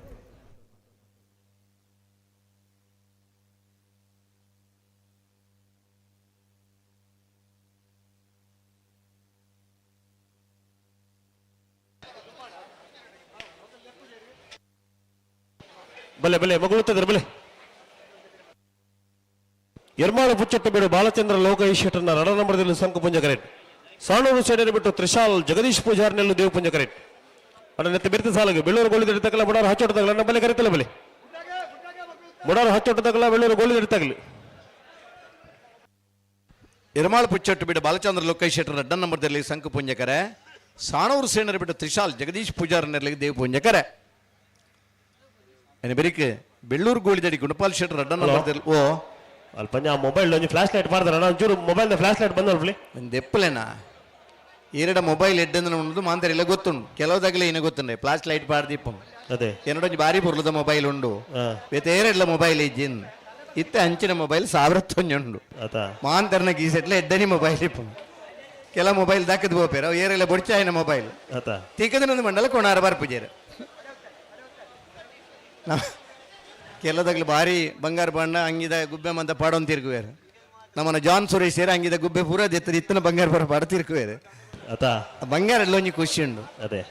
ಬಲೆ ಬಲೆ ಮಗುಳುತ್ತಿದ್ರು ಬಲೆ ಎರ್ಮಾಳ ಪುಚ್ಚಟ್ಟು ಬಿಡು ಬಾಲಚಂದ್ರ ಲೋಕ ಶಟರ್ನ 2 ನಂಬರ್ದಲ್ಲಿ ಸಂಕು ಪುಂಜ ಕರೆಕ್ಟ್ ಸಾಣೂರು ಸೇನೆ ಬಿಟ್ಟು ತ್ರಿಶಾಲ್ ಜಗದೀಶ್ ಪೂಜಾರ್ನಲ್ಲೂ ದೇವ್ ಪುಂಜ ಕರೆಕ್ಟ್ ಅಣ್ಣ ನೆತ್ತ ಬೆರ್ತ ಸಾಲಿಗೆ ಬೆಳ್ಳೂರು ಗೋಳಿದಿಡ್ತಕ್ಕಲ್ಲ ಮುಡಾರು ಹಚ್ಚೋಟದಾಗಲ್ಲ ನಮ್ಮ ಬಲೆ ಕರೆತಲ್ಲ ಬಲೆ ಮುಡಾರು ಹಚ್ಚೋಟದಾಗಲ್ಲ ಬೆಳ್ಳೂರು ಗೋಳಿದಿಡ್ತಾಗಲಿ ಎರ್ಮಾಳ ಪುಚ್ಚಟ್ಟು ಬಿಡು ಬಾಲಚಂದ್ರ ಲೋಕೇಶ್ ಶೆಟ್ಟರ್ 2 ನಂಬರ್ದಲ್ಲಿ ಸಂಕು ಪುಂಜಕರೆ ಸಾಣೂರು ಸೇನರಿ ಬಿಟ್ಟು ತ್ರಿಶಾಲ್ ಜಗದೀಶ್ ಪೂಜಾರನಲ್ಲಿ ದೇವ್ ಪುಂಜಕರೆ ಬೆರಿಕೆ ಬೆಳ್ಳೂರು ಗೋಳಿದಡಿ ಗುಣಪಾಲ್ ಶೆಟ್ಟರ್ 2 ನಂಬರ್ದಲ್ಲಿ ಓ ಅಲ್ಲಿ ಪಂಜ ಮೊಬೈಲ್ ಒಂದು ಫ್ಲಾಶ್ ಲೈಟ್ ಮಾಡ್ದಾರ ಒಂಚೂರು ಮೊಬೈಲ್ ಫ್ಲಾಶ್ ಲೈಟ್ ಬಂದಲ್ರಿ ಒಂದು ಎಪ್ಪಲೇನಾ 2 ಮೊಬೈಲ್ ಎಡ್ಡೆಂದು ಉಂಟು ಮಾಂತರಿಲ್ಲ ಗೊತ್ತುಂಡು ಕೆಲವುದಾಗಲೇ ಇನ್ನು ಗೊತ್ತುಂಡೆ ಫ್ಲಾಶ್ ಲೈಟ್ ಪಾಡ್ದಿಪ್ಪ ಅದೇ ಎರಡೊಂದು ಬಾರಿ ಪುರ್ಲದ ಮೊಬೈಲ್ ಉಂಡು ಬೇತೆ 2 ಮೊಬೈಲ್ ಇಜ್ಜಿನ್ ಇತ್ತೆ ಅಂಚಿನ ಮೊಬೈಲ್ 1900 ಮಾಂತರ್ನ ಗೀಸೆಟ್ಲೆ ಎಡ್ಡನಿ ಮೊಬೈಲ್ ಇಪ್ಪು ಕೆಲ ಮೊಬೈಲ್ ದಕ್ಕದು ಬೋಪೇರ ಅವು ಏರೆಲ್ಲ ಬೊಡ್ಚಾಯಿನ ಮೊಬೈಲ್ ತಿಕ್ಕದನೊಂದು ಮಂಡಲ ಕೊಣಾರ ಬರ್ಪುಜೇರ ಕೆಲದಗ್ಲು ಭಾರಿ ಬಂಗಾರ ಬಣ್ಣ ಅಂಗಿದ ಗುಬ್ಬೆ ಮಂದ ಪಾಡೊಂದು ತಿರ್ಗುವೇರು ನಮ್ಮನ್ನ ಜಾನ್ ಸುರೇಶ್ ಸೇರ ಅಂಗಿದ ಗುಬ್ಬೆ ಪೂರ ದೆತ್ತದ ಇತ್ತನ ಬಂಗಾರ ಬರ ಪಾಡ ತಿರ್ಗುವೇರು ಬಂಗಾರ ಎಲ್ಲ ಒಂಜಿ ಖುಷಿ ಉಂಡು ಅದೇ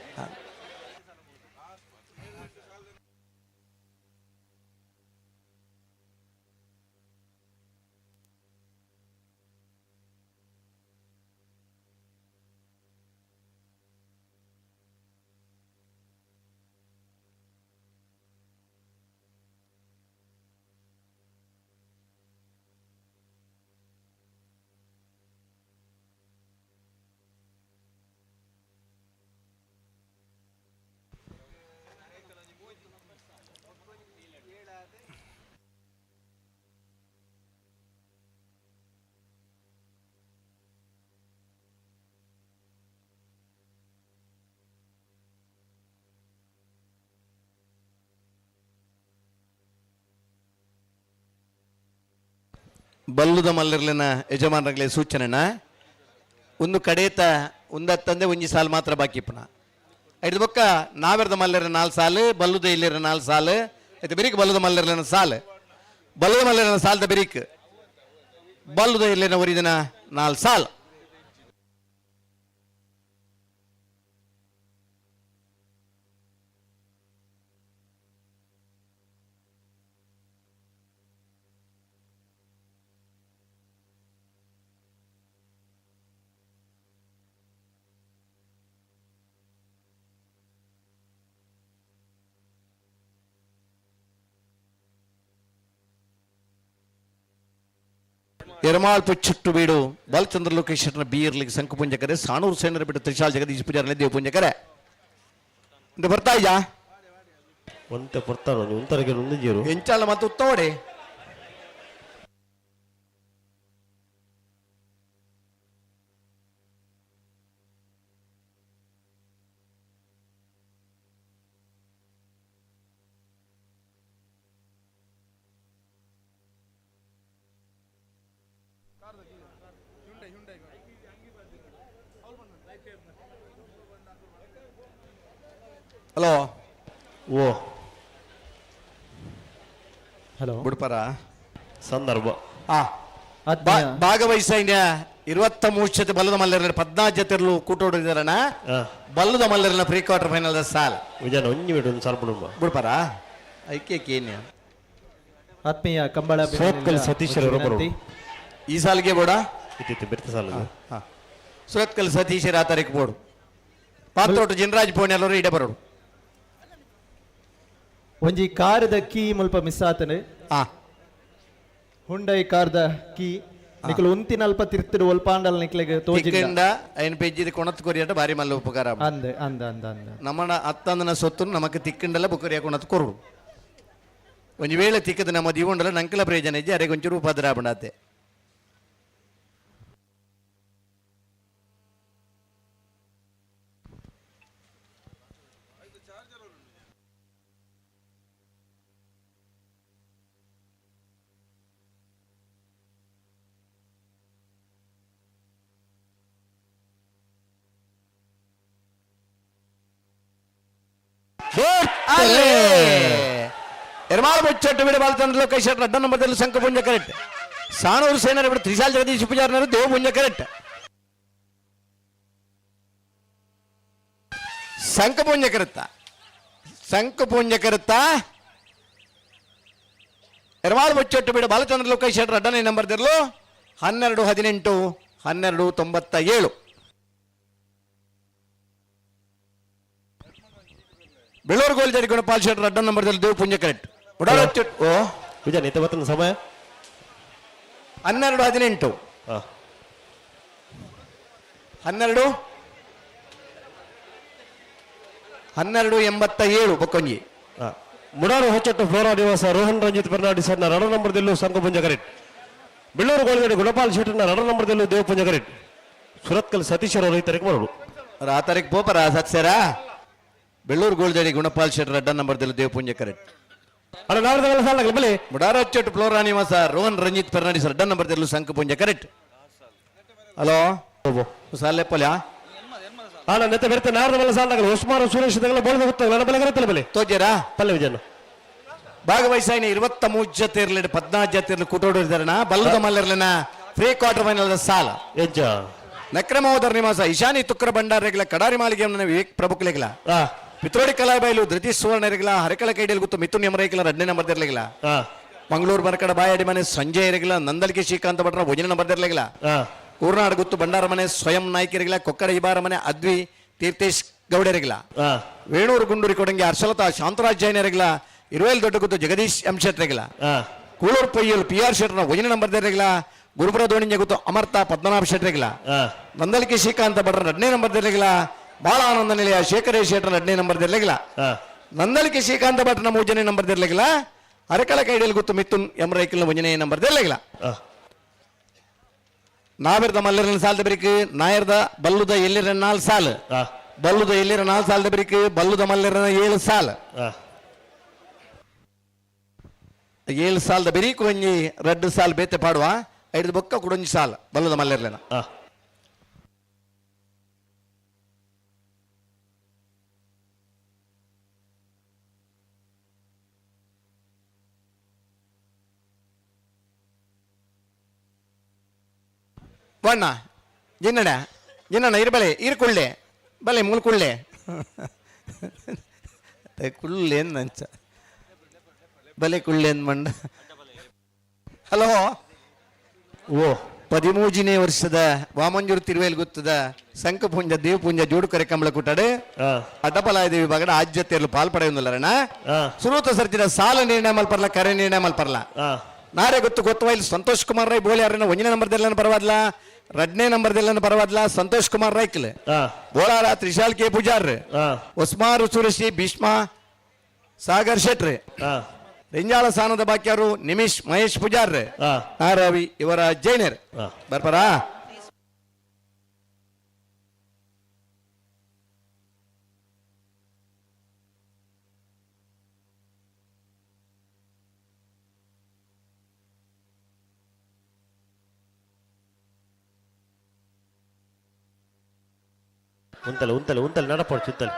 ಬಲ್ಲುದ ಮಲ್ಲರ್ಲಿನ ಯಜಮಾನರೇ ಸೂಚನೆನ ಒಂದು ಕಡೇತ ಒಂದತ್ತಂದೆ ಒಂಜಿ ಸಾಲು ಮಾತ್ರ ಬಾಕಿ ಪುನಃ ಐದು ಬೊಕ್ಕ ನಾವೆರ್ದ ಮಲ್ಲರ 4 ಸಾಲು ಬಲ್ಲುದ ಇಲ್ಲಿರ 4 ಸಾಲು ಐತೆ ಬೆರಿಕ್ ಬಲ್ಲುದ ಮಲ್ಲರ್ಲಿನ ಸಾಲು ಬಲ್ಲುದ ಮಲ್ಲರಿನ ಸಾಲದ ಬೆರಿಕ್ ಬಲ್ಲುದ ಇಲ್ಲಿನ ಒರಿದಿನ 4 ಸಾಲು ಎರಮಾಳ್ಪು ಚುಟ್ಟು ಬೀಡು ಬಾಲಚಂದ್ರ ಲೋಕೇಶ್ವರನ ಬೀರ್ಲಿಗೆ ಶಂಕು ಪುಂಜಕರೆ ಸಾಣೂರು ಸೇನರ ಬಿಟ್ಟು ತ್ರಿಶಾಲ್ ಜಗದೀಶ್ ಪೂಜಾರನೆ ದೇವ ಪುಂಜಕರೆ ಇಂದ ಬರ್ತಾ ಇದ್ಯಾ ಒಂತೆ ಬರ್ತಾರೋ ಒಂತರಗೆ ಒಂದಿಜೀರು ಎಂಚಾಲ ಮತ್ತು ಉತ್ತೋಡೆ ಹಲೋ ಓ ಹಲೋ ಬುಡ್ಪರ ಸಂದರ್ಭ ಭಾಗವಹಿಸ 23 ಬಲ್ಲದ ಮಲ್ಲರ 14 ಜೊತೆರ್ಲು ಕೂಟೋಡಿದಾರಣ ಬಲ್ಲದ ಮಲ್ಲರಿನ ಪ್ರೀ ಕ್ವಾರ್ಟರ್ ಫೈನಲ್ ಸಾಲ್ ವಿಜಯನ ಒಂಜಿ ಬಿಡು ಒಂದು ಸಾಲ್ ಬುಡ್ಪರ ಐಕ್ಯಕ್ಕೆ ಏನು ಆತ್ಮೀಯ ಕಂಬಳ ಸೋತ್ಕಲ್ ಸತೀಶ್ ಅವರು ಈ ಸಾಲಿಗೆ ಬೋಡ ಇತ್ತಿತ್ತು ಬೆರ್ತ ಸಾಲ ಸುರತ್ಕಲ್ ಸತೀಶ್ ಆ ತಾರೀಕು ಬೋಡು ಪಾತ್ರೋಟ ಜಿನರಾಜ್ ಪೋಣಿ ಎಲ್ಲರೂ ಇಡೆ ಬರೋಡು ಒಂಜಿ ಕಾರದ ಕೀ ಮುಲ್ಪ ಮಿಸ್ ಆತನೆ ಹುಂಡೈ ಕಾರ್ದ ಕೀ ನಿಕಲು ಉಂತಿನ ಅಲ್ಪ ತಿರ್ತಿರು ಒಲ್ಪಾಂಡಲ್ ನಿಕ್ಲೆಗೆ ತೋಜಿಂದ ಐನ್ ಪೆಜ್ಜಿದ ಕೊಣತ್ ಕೊರಿಯಟ ಬಾರಿ ಮಲ್ಲ ಉಪಕಾರ ಅಂದೆ ಅಂದ ಅಂದ ಅಂದ ನಮ್ಮನ ಅತ್ತಂದನ ಸೊತ್ತು ನಮಕ್ ತಿಕ್ಕಿಂಡಲ್ಲ ಬುಕರಿಯ ಕೊಣತ್ ಕೊರು ಒಂಜಿ ವೇಳೆ ತಿಕ್ಕದ ನಮ್ಮ ದಿವಂಡಲ ನಂಕಲ ಪ್ರಯೋಜನ ಇಜ್ಜಿ ಅರೆ ಕೊಂಚೂರು ಉಪದ್ರ ಬಂಡಾತೆ ಎರ್ಮಾಳ್ ಬೊಚ್ಚಟ್ಟು ಬಿಡ ಬಾಲಚಂದ್ರ ಲೋಕೇಶ್ವರ ಅಡ್ಡ ನಂಬರ್ದಲ್ಲಿ ಶಂಕ ಪುಂಜ ಕರೆಕ್ಟ್ ಸಾಣೂರು ಸೇನರ ಬಿಡ ತ್ರಿಶಾಲ್ ಜಗದೀಶ್ ಪೂಜಾರನರು ದೇವ ಪುಂಜ ಕರೆಕ್ಟ್ ಶಂಕ ಪುಂಜ ಕರುತ್ತಾ ಶಂಕ ಪುಂಜ ಕರುತ್ತಾ ಎರ್ಮಾಳ್ ಬೊಚ್ಚಟ್ಟು ಬಿಡ ಬಾಲಚಂದ್ರ ಲೋಕೇಶ್ವರ ಅಡ್ಡನೇ ನಂಬರ್ದಿರ್ಲು 12-18 1297 ಬೆಳೂರು ಗೋಲ್ಜರಿ ಗುಣಪಾಲ್ ಶೆಟ್ಟರ್ ಅಡ್ಡ ನಂಬರ್ದಲ್ಲಿ ದೇವ್ ಪುಂಜ ಕರೆಕ್ಟ್ ಓ ವಿಜಯ ನಿತ್ಯ ಬರ್ತನ ಸಮಯ 12-18 12-87 ಬೊಕ್ಕೊಂಜಿ ಮುಡಾರು ಹೊಚ್ಚಟ್ಟು ಫ್ಲೋರಾ ನಿವಾಸ ರೋಹನ್ ರಂಜಿತ್ ಫೆರ್ನಾಂಡಿಸ್ ಅನ್ನ ರಡ ನಂಬರ್ದಲ್ಲೂ ಶಂಕ ಪುಂಜ ಕರೆಕ್ಟ್ ಬೆಳ್ಳೂರು ಗೋಲ್ಗಡೆ ಗುಣಪಾಲ್ ಶೆಟ್ಟರ್ನ ರಡ ನಂಬರ್ದಲ್ಲೂ ದೇವ್ ಪುಂಜ ಕರೆಕ್ಟ್ ಸುರತ್ಕಲ್ ಸತೀಶ್ ಅವರು ಈ ತಾರೀಕು ಮಾಡೋರು ಆ ತಾರೀಕು ಪೋಪರ ಸತ್ಸರ ಬೆಳ್ಳೂರು ಗೋಲ್ಜಡಿ ಗುಣಪಾಲ್ ಶೆಟ್ಟರ್ ಅಡ್ಡ ನಂಬರ್ದಲ್ಲಿ ದೇವ್ ಪುಂಜ ಕರೆಕ್ಟ್ ಅಣ್ಣ ನಾವರ್ದ ಸಾಲ ಬಲೆ ಮುಡಾರಚ್ಚೋಟ್ ಫ್ಲೋರಾ ನಿವಾಸ ರೋಹನ್ ರಂಜಿತ್ ಫೆರ್ನಾಂಡಿಸ್ ರೆಡ್ಡ ನಂಬರ್ ತೆರಲು ಸಂಕು ಪುಂಜ ಕರೆಕ್ಟ್. ಹಲೋ ಸಾಲೆ ಪಲ್ಯ ಅಣ್ಣ ನೆತ್ತ ಬೆರ್ತೆ ನಾರದ ಸಾಲ ಉಸ್ಮಾನ್ ಸುರೇಶ್ ಬೋಳ್ದ ಗೊತ್ತಾಗ ನನ್ನ ಬಲೆ ಕರೆತ್ತಲ್ಲ ಬಲೆ ತೋಜೇರಾ ಪಲ್ಲೆ ವಿಜಯನ ಭಾಗವಹಿಸಾಯಿನ 23 ಜೊತೆರ್ಲಿ 14 ಜೊತೆರ್ಲಿ ಕೂಟೋಡಿದಾರಣ ಬಲ್ಲದ ಮಲ್ಲರ್ಲಿನ ಪ್ರೀ ಕ್ವಾರ್ಟರ್ ಫೈನಲ್ ಸಾಲ ಹೆಜ್ಜ ನಕ್ರಮೋದರ್ ನಿವಾಸ ಈಶಾನಿ ತುಕ್ರ ಭಂಡಾರಗಳ ಕಡಾರಿ ಮಾಳಿಗೆ ವಿವೇಕ್ ಪ್ರಭುಕ್ಲೆಗಳ ಪಿತ್ರೋಡಿ ಕಲಾಬೈಲು ಧೃತಿ ಸುವರ್ಣರಿಗಳ ಹರಕಳ ಕೈಡಿಯಲ್ಲಿ ಗೊತ್ತು ಮಿಥುನ್ ಎಮರೈಕಲ 2ನೇ ನಂಬರ್ ತೆರಲಿಗಳ ಮಂಗಳೂರು ಬರಕಡ ಬಾಯಡಿ ಮನೆ ಸಂಜಯ್ ಇರಗಿಲ್ಲ ನಂದಲ್ಕೆ ಶ್ರೀಕಾಂತ ಭಟ್ರ 1ನೇ ನಂಬರ್ ತೆರಲಿಗಳ ಕೂರ್ನಾಡು ಗುತ್ತು ಬಂಡಾರ ಮನೆ ಸ್ವಯಂ ನಾಯ್ಕರಿಗಿಲ್ಲ ಕೊಕ್ಕಡ ಇಬಾರ ಮನೆ ಅದ್ವಿ ತೀರ್ಥೇಶ್ ಗೌಡರಿಗಿಲ್ಲ ವೇಣೂರು ಗುಂಡೂರಿ ಕೊಡಂಗೆ ಹರ್ಷಲತಾ ಶಾಂತರಾಜ್ ಜೈನರಿಗಿಲ್ಲ ಇರುವೆಲ್ ದೊಡ್ಡ ಗುತ್ತು ಜಗದೀಶ್ ಎಂ ಶೆಟ್ರಿಗಿಲ್ಲ ಕೂಳೂರು ಪೊಯ್ಯಲ್ PR ಶೆಟ್ರನ 1ನೇ ನಂಬರ್ ತೆರಲಿಗಳ ಗುರುಪುರ ದೋಣಿಂಜ ಗೊತ್ತು ಅಮರ್ತ ಪದ್ಮನಾಭ ಶೆಟ್ರಿಗಿಲ್ಲ ನಂದಲ್ಕೆ ಶ್ರೀಕಾಂತ ಭಟ್ರ 2ನೇ ನಂಬರ್ ತೆರಲಿಗಳ ಬಾಳ ಆನಂದ ನಿಲಯ ಶೇಖರೇಶ್ ಶೆಟ್ರ 2ನೇ ನಂಬರ್ ತೆರಲಿಗಳ ನಂದಲ್ಕೆ ಶ್ರೀಕಾಂತ ಭಟ್ರನ 3ನೇ ನಂಬರ್ ತೆರಲಿಗಳ ಅರಕಳ ಕೈಡಿಯಲ್ಲಿ ಗೊತ್ತು ಮಿಥುನ್ ಎಂ ರೈಕಲ್ನ 1ನೇ ನಂಬರ್ ತೆರಲಿಗಳ ನಾವಿರ್ದ ಮಲ್ಲರಿನ ಸಾಲದ ಬರಿಕ್ ನಾಯರ್ದ ಬಲ್ಲುದ ಎಲ್ಲಿರ 4 ಸಾಲ್ ಬಲ್ಲುದ ಎಲ್ಲಿರ 4 ಸಾಲದ ಬರಿಕ್ ಬಲ್ಲುದ ಮಲ್ಲರಿನ 7 ಸಾಲ್ 7 ಸಾಲದ ಬರೀಕ್ ಒಂಜಿ 2 ಸಾಲ್ ಬೇತೆ ಪಾಡುವ 5 ಬೊಕ್ಕ ಕುಡೊಂಜಿ ಸಾಲ್ ಬಲ್ಲುದ ಮಲ್ಲರಿನ ಬಣ್ಣ ಜಿನ್ನಡ ಜಿನ್ನಣ ಇರ್ಬಳೆ ಇರ್ಕೊಳ್ಳೆ ಬಲೆ ಮುಲ್ಕೊಳ್ಳೆ ಕುಳ್ಳೆ ನಂಚ ಬಲೆ ಕುಳ್ಳೆ ಮಂಡ. ಹಲೋ ಓ 13ನೇ ವರ್ಷದ ವಾಮಂಜೂರು ತಿರುವೇಲ್ ಗೊತ್ತದ ಸಂಕಪುಂಜ ದೇವಪುಂಜ ಜೋಡುಕರೆ ಕಂಬಳ ಕುಟ್ಟಾಡು ಅಡ್ಡಪಲಾಯದೇವಿ ಬಗಡ ಆಜ್ಯತೆಯಲ್ಲೂ ಪಾಲ್ಪಡೆಯೊಂದಲ್ಲರಣ ಸುರೂತ ಸರ್ಜಿನ ಸಾಲ ನಿರ್ಣಯ ಮಲ್ಪರ್ಲ ಕರೆ ನಿರ್ಣಯ ಮಲ್ಪರ್ಲ ನಾರೇ ಗೊತ್ತು ಸಂತೋಷ್ ಕುಮಾರ್ ರೈ ಬೋಳಿ ಯಾರನ್ನ 1ನೇ ನಂಬರ್ ದೆಲ್ಲನ ಪರವಾದ್ಲ 2ನೇ ನಂಬರ್ ದೆಲ್ಲನ ಪರವಾದ್ಲ ಸಂತೋಷ್ ಕುಮಾರ್ ರೈಕ್ಲ್ ಬೋಳಾರ ತ್ರಿಶಾಲ್ ಕೆ ಪೂಜಾರ್ ಉಸ್ಮಾರು ಸುರೇಶಿ ಭೀಷ್ಮ ಸಾಗರ್ ಶೆಟ್ರ್ ರೆಂಜಾಳ ಸಾನದ ಬಾಕ್ಯಾರು ನಿಮಿಷ್ ಮಹೇಶ್ ಪೂಜಾರ್ ರವಿ ಇವರ ಜೈನರ್ ಬರ್ಬರಾ ಉಂತಲೆ ನಡಪಡು ಚಿತ್ತಲೆ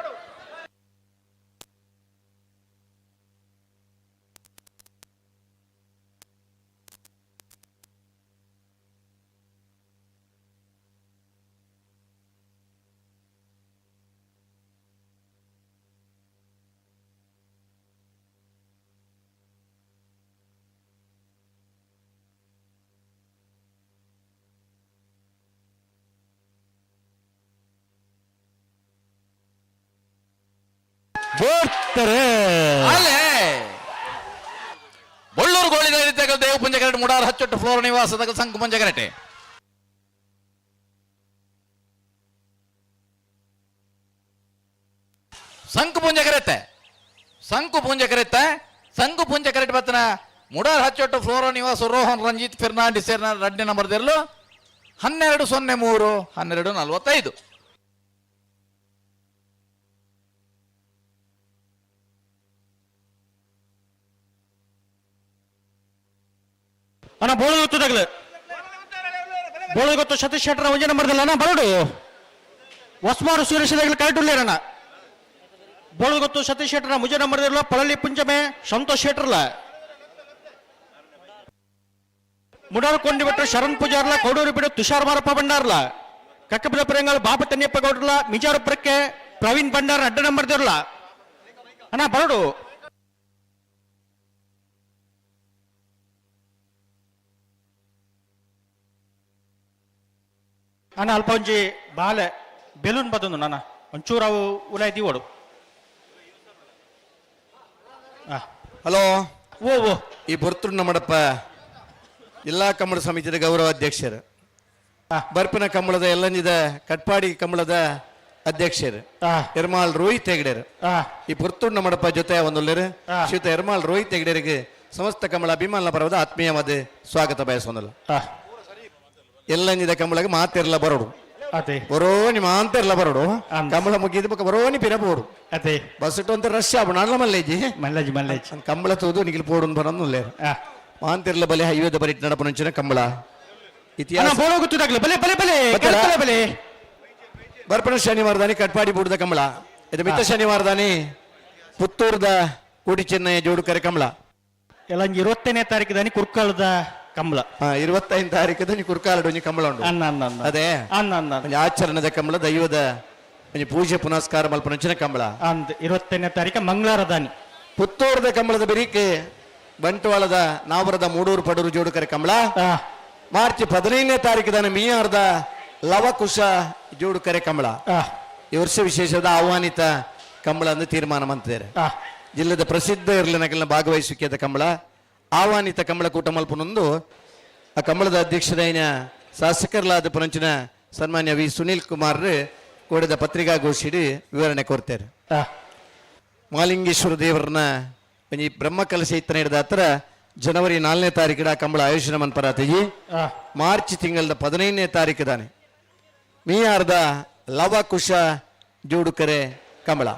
ಬಳ್ಳೂರು ಗೋಳಿದ ದೇವ ಪುಂಜಕರಟೆ ಮುಡಾರ ಹಚ್ಚೊಟ್ಟು ಫ್ಲೋರ್ ನಿವಾಸದ ಸಂಕು ಪುಂಜಕರಟೆ ಸಂಕು ಪುಂಜ ಕರೆಕ್ಟ್ ಬತ್ತನ ಮುಡಾರ್ ಹಚ್ಚೊಟ್ಟು ಫ್ಲೋರೋ ನಿವಾಸ ರೋಹನ್ ರಂಜಿತ್ ಫೆರ್ನಾಂಡಿಸ್ 2ನೇ ನಂಬರ್ ತೆರಲು 1203 1245 ಅಣ್ಣ ಬೋಳು ಗೊತ್ತು ಸತೀಶ್ ಶೆಟ್ರ 1ನೇ ನಂಬರ್ ದೆಲ್ಲ ಬರಡು ಉಸ್ಮಾನ್ ಸುರೇಶ್ ಕರೆಕ್ಟ್ ಉಳ್ಳೇರಣ್ಣ ಬೋಳು ಗೊತ್ತು ಸತೀಶ್ ಶೆಟ್ರ 3ನೇ ನಂಬರ್ ದೆಲ್ಲ ಪಳಲಿ ಪುಂಜಮೆ ಸಂತೋಷ್ ಶೆಟ್ರಲ್ಲ ಮುಡಾರು ಕೊಂಡಿ ಬಿಟ್ಟು ಶರಣ್ ಪೂಜಾರ್ಲ ಕೌಡೂರು ಬಿಡು ತುಷಾರ್ ಮಾರಪ್ಪ ಬಂಡಾರ್ಲ ಕಕ್ಕಬದ ಪರಂಗಾಲ್ ಬಾಬು ತನ್ಯಪ್ಪ ಗೌಡ್ರಲ್ಲ ಮಿಜಾರು ಪ್ರಕ್ಕೆ ಪ್ರವೀಣ್ ಬಂಡಾರ್ 2ನೇ ನಂಬರ್ ದೇವ್ರಲ್ಲ ಅಣ್ಣ ಬರಡು ಅಣ್ಣ ಅಲ್ಪ ಒಂಜಿ ಬಾಲೆ ಬೆಲೂನ್ ಬದೊಂದು ನಾನ ಒಂಚೂರು ಅವು ಉಲಾಯ್ತಿ ಓಡು ಹಲೋ ಓ ಈ ಬರ್ತುಡ್ ನಮ್ಮಡಪ್ಪ ಜಿಲ್ಲಾ ಕಂಬಳ ಸಮಿತಿಯ ಗೌರವ ಅಧ್ಯಕ್ಷರು ಬರ್ಪಿನ ಕಂಬಳದ ಎಲ್ಲಂಜಿದ ಕಟ್ಪಾಡಿ ಕಂಬಳದ ಅಧ್ಯಕ್ಷರು ಎರ್ಮಾಳ್ ರೋಹಿತ್ ಹೆಗ್ಡೆರ್ ಈ ಬರ್ತುಡ್ ನಮ್ಮಡಪ್ಪ ಜೊತೆ ಒಂದೊಲ್ಲೆರು ಶ್ರೀಯುತ ಎರ್ಮಾಳ್ ರೋಹಿತ್ ಹೆಗ್ಡೆರಿಗೆ ಸಮಸ್ತ ಕಂಬಳ ಅಭಿಮಾನ ಪರ್ವದ ಆತ್ಮೀಯವಾದ ಸ್ವಾಗತ ಬಯಸೋನಲ್ಲ ಎಲ್ಲಂಜಿದ ಕಂಬಳಗೆ ಮಾತಿರಲ್ಲ ಬರೋಡು ಅದೇ ಬರೋನಿ ಮಾಂತೆರ್ಲ ಬರೋಡು ಕಂಬಳ ಮುಗಿದ ಪಕ್ಕ ಬರೋನಿ ಪಿರ ಪೋಡು ಅದೇ ಬಸ್ ಇಟ್ಟು ಅಂತ ರಶ್ ಆಪಣ ಅಲ್ಲ ಮಲ್ಲೇಜಿ ಮಲ್ಲೇಜ್ ಕಂಬಳ ತೋದು ನಿಖಿಲ್ ಪೋಡು ಬರೋದು ಮಾಂತೆರ್ಲ ಬಲೆ ಹೈವೇದ ಬರಿಟ್ ನಡಪನಂಚಿನ ಕಂಬಳ ಇತಿಹಾಸ ಬಲೆ ಬರ್ಪಣ ಶನಿವಾರದಾನಿ ಕಟ್ಪಾಡಿ ಬೂಡ್ದ ಕಂಬಳ ಇದು ಮಿತ್ತ ಶನಿವಾರದಾನಿ ಪುತ್ತೂರ್ದ ಕೂಡಿ ಚೆನ್ನಯ್ಯ ಜೋಡುಕರೆ ಕಂಬಳ ಎಲ್ಲ 20ನೇ ತಾರೀಕು ದಾನಿ ಕುರ್ಕಾಳದ ಕಂಬಳ 25 ತಾರೀಕು ನೀ ಕುರ್ಕಾಲಡು ಒಂಜಿ ಕಂಬಳ ಉಂಡು ಅದೇ ಒಂಜಿ ಆಚರಣದ ಕಂಬಳ ದೈವದ ಒಂಜಿ ಪೂಜೆ ಪುನಸ್ಕಾರ ಮಲ್ಪನಂಚಿನ ಕಂಬಳ 20ನೇ ತಾರೀಕು ಮಂಗಳವಾರ ದಾನಿ ಪುತ್ತೂರ್ದ ಕಂಬಳದ ಬೆರೀಕೆ ಬಂಟ್ವಾಳದ ನಾವರದ ಮೂಡೂರು ಪಡೂರು ಜೋಡುಕರೆ ಕಂಬಳ ಮಾರ್ಚ್ 15ನೇ ತಾರೀಕು ದಾನ ಮೀಯಾರ್ದ ಲವಕುಶ ಜೋಡುಕರೆ ಕಂಬಳ ಈ ವರ್ಷ ವಿಶೇಷದ ಆಹ್ವಾನಿತ ಕಂಬಳ ಎಂದು ತೀರ್ಮಾನ ಮಾಡ್ತಿದ್ದಾರೆ ಜಿಲ್ಲೆದ ಪ್ರಸಿದ್ಧ ಇರಲಿನ ಭಾಗವಹಿಸುವಿಕೆದ ಕಂಬಳ ಆಹ್ವಾನಿತ ಕಂಬಳ ಕೂಟ ಮಲ್ಪನೊಂದು ಆ ಕಂಬಳದ ಅಧ್ಯಕ್ಷರಾಯಿನ ಶಾಸಕರ್ಲಾದ ಪುನಂಚಿನ ಸನ್ಮಾನ್ಯ ವಿ ಸುನೀಲ್ ಕುಮಾರ್ ಕೋಡಿದ ಪತ್ರಿಕಾಗೋಷ್ಠಿ ವಿವರಣೆ ಕೊಡ್ತಾರೆ ಮಾಲಿಂಗೇಶ್ವರ ದೇವರನ್ನ ಈ ಬ್ರಹ್ಮಕಲಶ ಇತ್ತನ ಹಿಡಿದ ಹತ್ರ ಜನವರಿ 4ನೇ ತಾರೀಕಿಡ ಕಂಬಳ ಆಯೋಜನೆ ಮನ್ಪರಾತಜಿ ಮಾರ್ಚ್ ತಿಂಗಳದ 15ನೇ ತಾರೀಕು ದಾನೆ ಮೀಯಾರ್ದ ಲವಕುಶ ಜೋಡುಕರೆ ಕಂಬಳ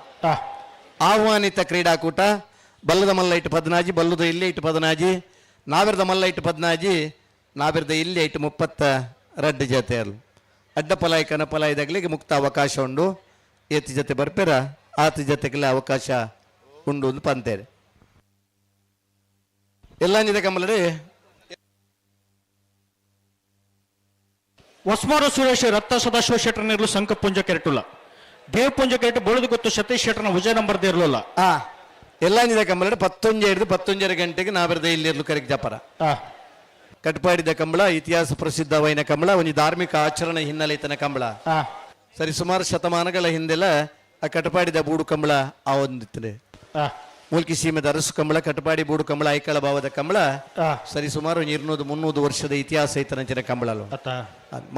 ಆಹ್ವಾನಿತ ಕ್ರೀಡಾಕೂಟ ಬಲ್ಲದ ಮಲ್ಲ ಇಟ್ಟು 14 ಬಲ್ಲದ ಇಲ್ಲೇ ಇಟ್ಟು 14 ನಾವಿರದ ಮಲ್ಲ ಇಟ್ಟು 14 ನಾವಿರದ ಇಲ್ಲೇ ಇಟ್ಟು 32 ಜೊತೆ ಅಲ್ಲ ಅಡ್ಡಪಲಾಯಿ ಕನಪಲಾಯಿದಾಗಲಿಗೆ ಮುಕ್ತ ಅವಕಾಶ ಉಂಡು ಏತಿ ಜೊತೆ ಬರ್ಪೇರ ಆತ ಜೊತೆಗೆಲ್ಲ ಅವಕಾಶ ಉಂಡು ಅಂತ ಪಂತೇರೆ ಎಲ್ಲ ಕಂಬಲಡಿ ಹೊಸ್ಮಾರು ಸುರೇಶ್ ರತ್ತ ಸದಾಶಿವ ಶೆಟ್ಟರ್ ನಿರ್ಲು ಸಂಕ ಪುಂಜ ಕೆರಟುಲ್ಲ ದೇವ್ ಪುಂಜ ಕೆರಟು ಬೊಳದು ಗೊತ್ತು ಸತೀಶ್ ಶೆಟ್ಟರ್ನ ವಿಜಯ ನಂಬರ್ ಇರಲಿಲ್ಲ ಎಲ್ಲ ಕಂಬಲಡಿ 11 ಗಂಟೆಗೆ ನಾವಿರದ ಇಲ್ಲಿ ಇರ್ಲು ಕರೆಗೆ ಜಪರ ಕಟ್ಪಾಡಿದ ಕಂಬಳ ಇತಿಹಾಸ ಪ್ರಸಿದ್ಧವಾಯಿನ ಕಂಬಳ ಒಂದು ಧಾರ್ಮಿಕ ಆಚರಣೆ ಹಿನ್ನೆಲೆ ಇತನ ಕಂಬಳ ಸರಿ ಸುಮಾರು ಶತಮಾನಗಳ ಹಿಂದೆಲ್ಲ ಆ ಕಟಪಾಡಿದ ಬೂಡು ಕಂಬಳ ಆ ಒಂದಿತ್ತಲೆ ಮೂಲ್ಕಿ ಸೀಮೆದ ಅರಸು ಕಂಬಳ ಕಟಪಾಡಿ ಬೂಡು ಕಂಬಳ ಐಕಳ ಭಾವದ ಕಂಬಳ ಸರಿ ಸುಮಾರು 200-300 ವರ್ಷದ ಇತಿಹಾಸ ಐತನಂಚಿನ ಕಂಬಳ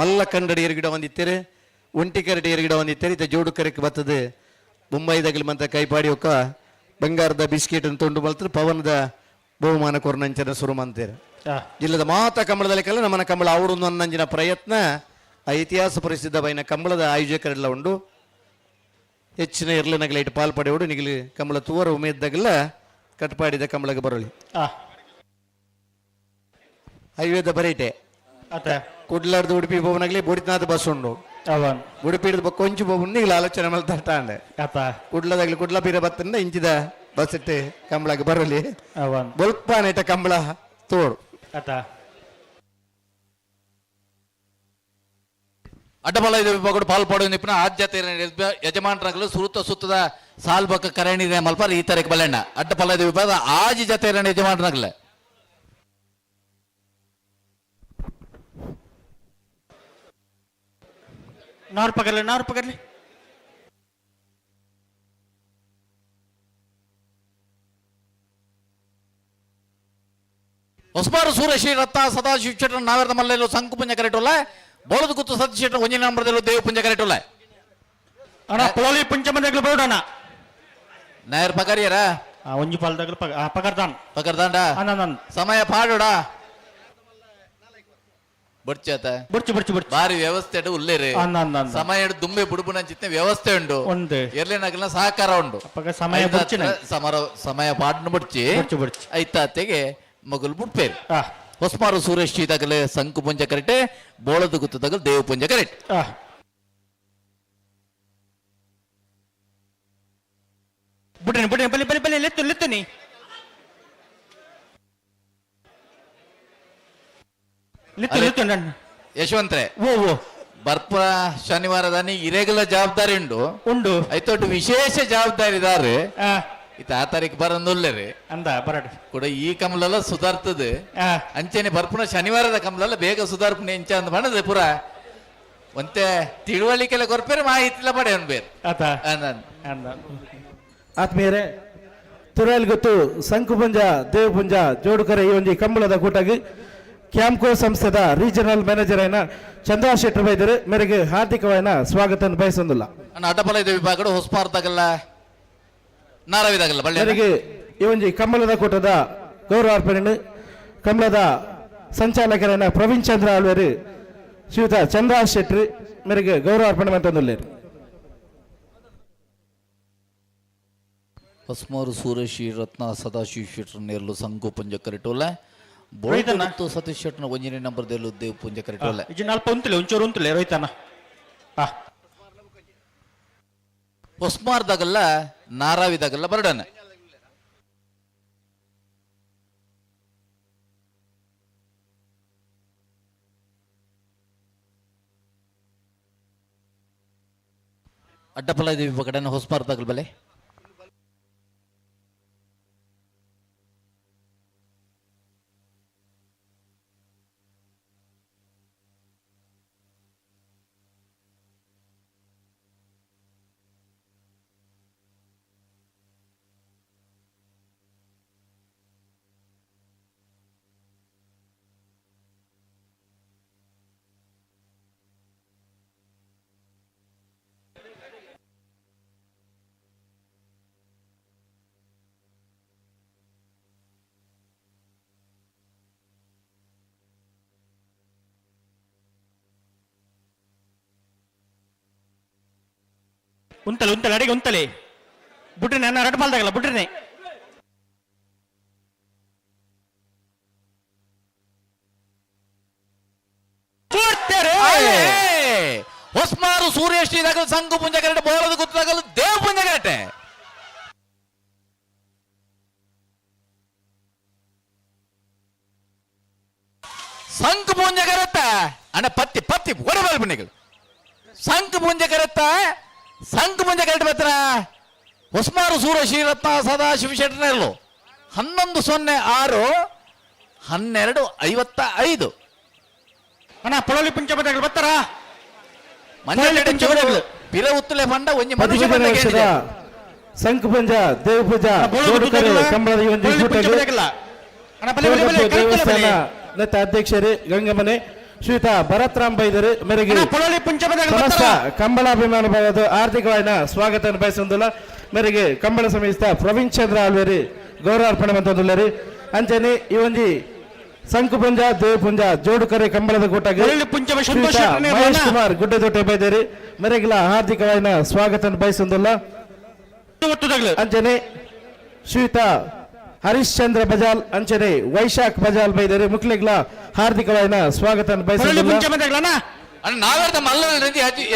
ಮಲ್ಲ ಕಂಡಡಿ ಗಿಡ ಒಂದಿತ್ತೇರೆ ಒಂಟಿಕರಡಿ ಗಿಡ ಒಂದಿತ್ತೇರೆ ಇತ ಜೋಡು ಕರೆಕ್ ಬರ್ತದೆ ಮುಂಬೈದಾಗಲಿ ಮಂತ ಕೈಪಾಡಿ ಒಕ್ಕ ಬಂಗಾರದ ಬಿಸ್ಕೆಟ್ ತುಂಡು ಮಲ್ತಾರೆ ಪವನದ ಬಹುಮಾನ ಕೊರ್ನಂಚನ ಸುರು ಮಂತೇರೆ ಜಿಲ್ಲದ ಮಾತ ಕಂಬಳದಲ್ಲಿ ಕಲ್ಲ ನಮ್ಮನ ಕಂಬಳ ಅವಡೊಂದು ಅನ್ನಂಜಿನ ಪ್ರಯತ್ನ ಆ ಇತಿಹಾಸ ಪ್ರಸಿದ್ಧವಾಯಿನ ಕಂಬಳದ ಆಯೋಜಕರೆಲ್ಲ ಉಂಡು ಹೆಚ್ಚಿನ ಇರ್ಲಿನಗಲ ಇಟ್ಟು ಪಾಲ್ಪಡೆಯೋಡು ನಿಗಲಿ ಕಂಬಳ ತೂವರ ಉಮೇದ್ದಾಗಲ್ಲ ಕಟ್ಪಾಡಿದ ಕಂಬಳಗೆ ಬರಲಿ ಹೈವೇದ ಬರೀಟೆ ಕುಡ್ಲಾರ್ದು ಉಡುಪಿ ಬೋವನಾಗ್ಲಿ ಬೋಡಿತನಾಥ ಬಸ್ ಉಂಡು ಉಡುಪಿ ಹಿಡಿದು ಕೊಂಚು ಬೋಬನ್ ನಿಗಲ ಆಲೋಚನೆ ಮೇಲೆ ತರ್ತಾಂಡೆ ಕುಡ್ಲದಾಗ್ಲಿ ಕುಡ್ಲ ಬೀರ ಬತ್ತಂದ ಇಂಚಿದ ಬಸ್ ಇಟ್ಟು ಕಂಬಳಗೆ ಬರಲಿ ಬೊಲ್ಪ ನೆಟ ಕಂಬಳ ತೋಡು ಅಡ್ಡಪಲಾಯದ ವಿಭಾಗಗಳು ಪಾಲ್ಪಡುವ ನಿಪುಣ ಆದ್ಯತೆ ಯಜಮಾನರಾಗಲು ಸುತ್ತದ ಸಾಲ್ಬಕ್ಕ ಕರಣಿರ ಮಲ್ಪಾರ ಈ ತರಕ್ಕೆ ಬಲ್ಲಣ್ಣ ಅಡ್ಡಪಲಾಯದ ವಿಭಾಗ ಆಜಿ ಜತೆ ಯಜಮಾನರಾಗಲ ನಾರು ಪಗರ್ಲಿ ಹೊಸಬಾರು ಸೂರ್ಯಶ್ರೀ ರತ್ನ ಸದಾಶಿವ ಶೆಟ್ಟರ್ ನಾವೆರದ ಮಲ್ಲೆಲ್ಲೂ ಸಂಕು ಪುಂಜ ಕರೆಟೋಲ್ಲ ಬೋಳದ ಗುತ್ತು ಸತೀಶ್ ಶೆಟ್ಟರ್ ಒಂಜಿನ ನಂಬರದಲ್ಲೂ ದೇವ ಪುಂಜ ಕರೆಟೋಲ್ಲ ಅಣ್ಣ ಪೊಲೋಲಿ ಪಂಚಮಂದಗಳು ಬೇಡಣ ನಾಯರ್ ಪಗಾರಿಯರ ಒಂಜಿ ಪಾಲ್ದಾಗಲು ಪಗರ್ದಾಂಡ ಸಮಯ ಪಾಡೋಡ ಬಡ್ಚಾತ ಬಡ್ಚು ಬಾರಿ ವ್ಯವಸ್ಥೆ ಉಲ್ಲೇರಿ ಸಮಯ ದುಂಬೆ ಬುಡುಬುನ ಚಿತ್ನೆ ವ್ಯವಸ್ಥೆ ಉಂಡು ಎರ್ಲೇನಾಗಲ್ಲ ಸಹಕಾರ ಉಂಡು ಸಮಯ ಪಾಡ್ನು ಬಡ್ಚಿ ಐತಾತೆಗೆ ಮಗುಲ್ ಬುಡ್ಪೇರು ಹೊಸ್ಮಾರು ಸುರೇಶ್ ತಗಲೆ ಸಂಕು ಪುಂಜ ಕರೆಕ್ಟೆ ಬೋಳದ ಗುತ್ತು ತಗಲ್ ದೇವ ಪುಂಜ ಕರೆಕ್ಟ್ ಬುಡ್ರಿ ಬಲಿ ಲೆತ್ತನಿ ಯಶವಂತ್ರೆ ಬರ್ಪ ಶನಿವಾರದಾನಿ ಇರೆಗ್ಯುಲರ್ ಜವಾಬ್ದಾರಿ ಉಂಡು ಐತೊಟ್ಟು ವಿಶೇಷ ಜವಾಬ್ದಾರಿದಾರು ಇತ್ತ ಆ ತಾರೀಕು ಬರಂದುಲ್ಲೇರಿ ಅಂದ ಬರಡು ಕೂಡ ಈ ಕಮಲೆಲ್ಲ ಸುಧಾರ್ತದೆ ಅಂಚೆನೆ ಬರ್ಪುನ ಶನಿವಾರದ ಕಮಲೆಲ್ಲ ಬೇಗ ಸುಧಾರ್ಪಣೆ ಇಂಚ ಅಂದ ಬಣ್ಣದೆ ಪುರ ಒಂತೆ ತಿಳುವಳಿಕೆಲ್ಲ ಕೊರ್ಪೇರೆ ಮಾಹಿತಿ ಪಡೆ ಬೇರೆ ಆತ್ಮೀಯರೇ ತುರಾಯಲ್ ಗೊತ್ತು ಸಂಕುಪುಂಜ ದೇವಪುಂಜ ಜೋಡುಕರೆ ಈ ಒಂದು ಕಂಬಳದ ಕೂಟಾಗಿ ಕ್ಯಾಂಪ್ಕೋ ಸಂಸ್ಥೆದ ರೀಜನಲ್ ಮ್ಯಾನೇಜರ್ అయిన ಚಂದ್ರ ಶೆಟ್ಟರ್ ಬೈದರು ಮೇರೆಗೆ ಹಾರ್ದಿಕವಾದ ಸ್ವಾಗತ ಬಯಸೊಂದಿಲ್ಲ ಅಡ್ಡಪಲಾಯದ ವಿಭಾಗ ಹೊಸಪಾರ್ದಾಗಲ್ಲ ನಾರವಿದಾಗಲ್ಲ ಮೇರೆಗೆ ಈ ಒಂದು ಕಂಬಳದ ಕೂಟದ ಗೌರವಾರ್ಪಣೆ ಕಂಬಳದ ಸಂಚಾಲಕರಾದ ಪ್ರವೀಣ್ ಚಂದ್ರ ಆಳ್ವೇರು ಶ್ರೀಯುತ ಚಂದ್ರ ಶೆಟ್ಟಿ ಮೇರೆಗೆ ಗೌರವ ಅರ್ಪಣೆ ಮಂತೊಂದುಲ್ಲೇರು. ಹೊಸ್ಮಾರು ಸೂರೇಶ್ ರತ್ನ ಸದಾಶಿವ ಶೆಟ್ರ ನೇರ್ಲು ಸಂಗು ಪುಂಜ ಕರೆಟೋಲ ಬೋಯ್ತು ಸತೀಶ್ ಶೆಟ್ನ ಒಂಜನೇ ನಂಬರ್ ದೇಲು ದೇವ್ ಪುಂಜ ಕರೆಟೋಲ ಇಜಿ ನಾಲ್ಪ ಉಂತಲೆ ಒಂಚೂರು ಉಂತಲೆ ರೋಹಿತನ ಹೊಸ್ಮಾರ್ದಾಗಲ್ಲ ನಾರಾವಿದಾಗಲ್ಲ ಬರಡನ ಅಡ್ಡಪಲ ಇದೀವಿ ಕಡೆನ ಹೊಸ್ಮಾರ್ದಾಗಲ್ ಬಲೆ ಉಂತಲೆ ಉಂತಲೆ ಅಡಿಗೆ ಉಂತಲೆ ಬಿಟ್ರೆ ನನ್ನ ಎರಡು ಬಾಲ್ದಾಗಲ್ಲ ಬಿಟ್ರೆ ಹೊಸ್ಮಾರು ಸೂರ್ಯೇಶ್ ಇದಾಗಲು ಸಂಗು ಪುಂಜ ಕರೆಟೆ ಬೋಳದ ಗುತ್ತಾಗಲು ದೇವ್ ಪುಂಜ ಕರೆಟೆ ಸಂಕು ಪುಂಜ ಕರೆತ್ತ ಅಣ್ಣ ಪತ್ತಿ ಪತ್ತಿ ಒಡಬಲ್ ಪುಣ್ಯಗಳು ಸಂಕು ಪುಂಜ ಕರೆತ್ತ ಸಂಕು ಪುಂಜ ಕರೆಕ್ಟ್ ಬತ್ರ ಹೊಸ್ಮಾರು ಸೂರ್ಯೇಶ್ ರತ್ನ ಸದಾಶಿವ ಶೆಟ್ಟರ್ನಲ್ಲೂ 11:00 12:55 ಅಣ್ಣ ಪೊಳಲಿ ಪುಂಜ ಬದಗಳು ಬರ್ತಾರ ಪಿರ ಉತ್ತಲೆ ಬಂಡ ಒಂಜಿ ವರ್ಷದ ಸಂಕು ಪುಂಜ ದೇವ್ ಪೂಜಾ ಕಂಬಳದ ಈ ಒಂದು ದೇವಸ್ಥಾನ ನೆತ್ತ ಅಧ್ಯಕ್ಷರು ಗಂಗಮನೆ ಶ್ರೀಯುತ ಭರತ್ರಾಮ್ ಬೈದರು ಮೇರೆಗೆ ಸಮಸ್ತ ಕಂಬಳಾಭಿಮಾನ ಭಾಗದ ಆರ್ಥಿಕವಾದ ಸ್ವಾಗತ ಬಯಸೊಂದಿಲ್ಲ ಮೇರೆಗೆ ಕಂಬಳ ಸಮಿತ ಪ್ರವೀಣ್ ಚಂದ್ರ ಆಳ್ವೇರಿ ಗೌರವಾರ್ಪಣೆ ಮಂತೊಂದುಲ್ಲರಿ ಅಂಚನೆ ಈ ಒಂಜಿ ಸಂಕು ಪುಂಜ ದೇವ್ ಪುಂಜ ಜೋಡುಕರೆ ಕಂಬಳದ ಕೂಟಗೆ ಮಹೇಶ್ ಕುಮಾರ್ ಗುಡ್ಡದೊಟ್ಟೆ ಬೈದೇರಿ ಮೇರೆಗಿಲ ಹಾರ್ದಿಕವಾದ ಸ್ವಾಗತ ಬಯಸೊಂದಿಲ್ಲ ಅಂಚನೆ ಶ್ರೀಯುತ ಹರಿಶ್ಚಂದ್ರ ಬಜಾಲ್ ಅಂಚನೆ ವೈಶಾಖ್ ಬಜಾಲ್ ಬೈದರೆ ಮುಕ್ಲಿಗ್ಲ ಹಾರ್ದಿಕವಾದ ಸ್ವಾಗತ ಬಯಸೊಂದಿಲ್ಲ ನಾವೇರ್ದ ಮಲ್ಲ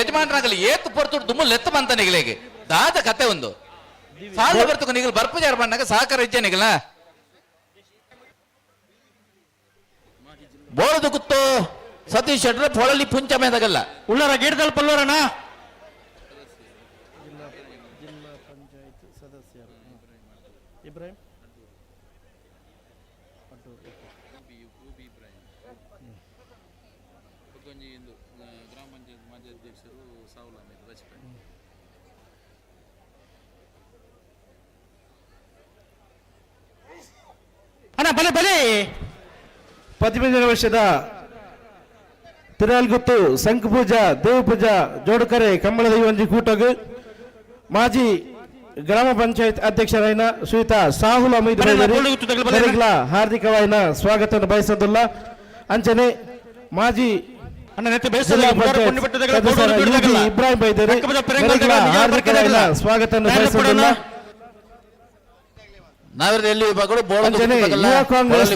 ಯಜಮಾನರಾಗಲಿ ಏತು ಪೊರ್ತುಡು ದುಮ್ಮು ಲೆತ್ತ ಬಂತ ನಿಗಲಿಗೆ ದಾದ ಕತೆ ಒಂದು ಸಾಲ ಬರ್ತಕ ನಿಗಲ್ ಬರ್ಪಜಾರ ಬಂದಾಗ ಸಹಕಾರ ಇಜ್ಜೆ ನಿಗಲ ಬೋಳದು ಕುತ್ತು ಸತೀಶ್ ಶೆಟ್ರ ಪೊಳಲಿ ಪುಂಚ ಮೇದಾಗಲ್ಲ ಉಳ್ಳರ ಗಿಡದಲ್ಲಿ ಪಲ್ಲೋರಣ ಅಣ್ಣ ಬಲೆ ಬಲೆ 15 ವರ್ಷದ ತಿರಾಲ್ಗುತ್ತು ಸಂಕು ಪೂಜಾ ದೇವ್ ಪೂಜಾ ಜೋಡುಕರೆ ಕಂಬಳದ ಈ ಒಂದು ಕೂಟಗು ಮಾಜಿ ಗ್ರಾಮ ಪಂಚಾಯತ್ ಅಧ್ಯಕ್ಷರಾದ ಶ್ರೀಯುತ ಸಾಹುಲ್ ಅಮೀದ್ ಹಾರ್ದಿಕವಾದ ಸ್ವಾಗತ ಬಯಸೋದಿಲ್ಲ ಅಂಚನೆ ಮಾಜಿ ಇಬ್ರಾಹಿಂ ಬೈದರು ಹಾರ್ದಿಕವಾದ ಸ್ವಾಗತ ಬಯಸೋದಿಲ್ಲ ಯುವ ಕಾಂಗ್ರೆಸ್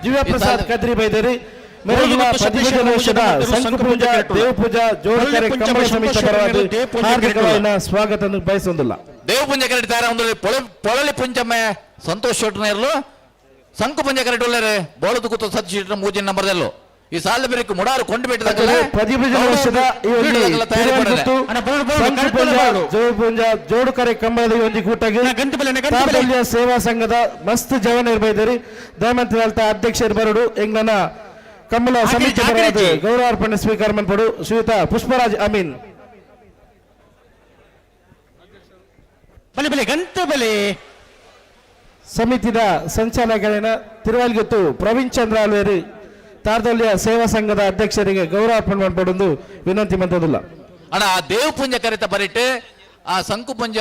ದಿವ್ಯ ಪ್ರಸಾದ್ ಕದ್ರಿ ಬೈದರು ಮೇರೆಗಿನ 15 ವರ್ಷದ ಸಂಕು ಪೂಜಾ ದೇವ್ ಪೂಜಾ ಜೋಡುಕರೆ ಕಂಬಳ ಸಮಿತಿ ಪರವಾದ ಹಾರ್ದಿಕವಾದ ಸ್ವಾಗತ ಬಯಸೋದಿಲ್ಲ ದೇವ್ ಪುಂಜ ಕರೆಕ್ಟಾರ ಒಂದು ಪೊಳಲಿ ಪುಂಜಮ್ಮ ಸಂತೋಷ್ ಶೆಟ್ರನೇರ್ಲು ಸಂಕು ಪುಂಜ ಕರೆಕ್ಟ್ ಒಳ್ಳೆ ಬೋಳದು ಕೂತು ಸತೀಶ್ ಶೆಟ್ರ ಮೂಜಿನ ನಂಬರ್ದಲ್ಲೂ ಈ ಸಾಲ ಬೇರೆ ಮುಡಾರು ಕೊಂಡು ಬಿಟ್ಟಿದಾಗ 15 ವರ್ಷದ ಜೋಡುಕರೆ ಕಂಬಳದ ಒಂದು ಕೂಟಗೆ ತಾತಲ್ಯ ಸೇವಾ ಸಂಘದ ಮಸ್ತ್ ಜವನ ಇರ್ಬೈದರಿ ದಯಮಂತ್ ಅಧ್ಯಕ್ಷರು ಬರಡು ಎಂಗ್ಲನ ಕಂಬಳ ಸಮಿತಿ ಗೌರವಾರ್ಪಣೆ ಸ್ವೀಕಾರ ಮಾಡ್ಪಡು ಶ್ರೀಯುತ ಪುಷ್ಪರಾಜ್ ಅಮೀನ್ ಬಲೆ ಬಲೆ ಗಂತ ಬಲೆ ಸಮಿತಿದ ಸಂಚಾಲಕರಾದ ತಿರುವಲ್ಗುತ್ತು ಪ್ರವೀಣ್ ಚಂದ್ರ ಆಳ್ವೇರಿ ತಾರದಲ್ಯ ಸೇವಾ ಸಂಘದ ಅಧ್ಯಕ್ಷರಿಗೆ ಗೌರವಾರ್ಪಣೆ ಮಾಡ್ಪಡೊಂದು ವಿನಂತಿ ಮಂತದಿಲ್ಲ ಅಣ್ಣ ಆ ದೇವ್ ಪುಂಜ ಕರೆತ ಬರಿಟ್ ಆ ಸಂಕು ಪುಂಜ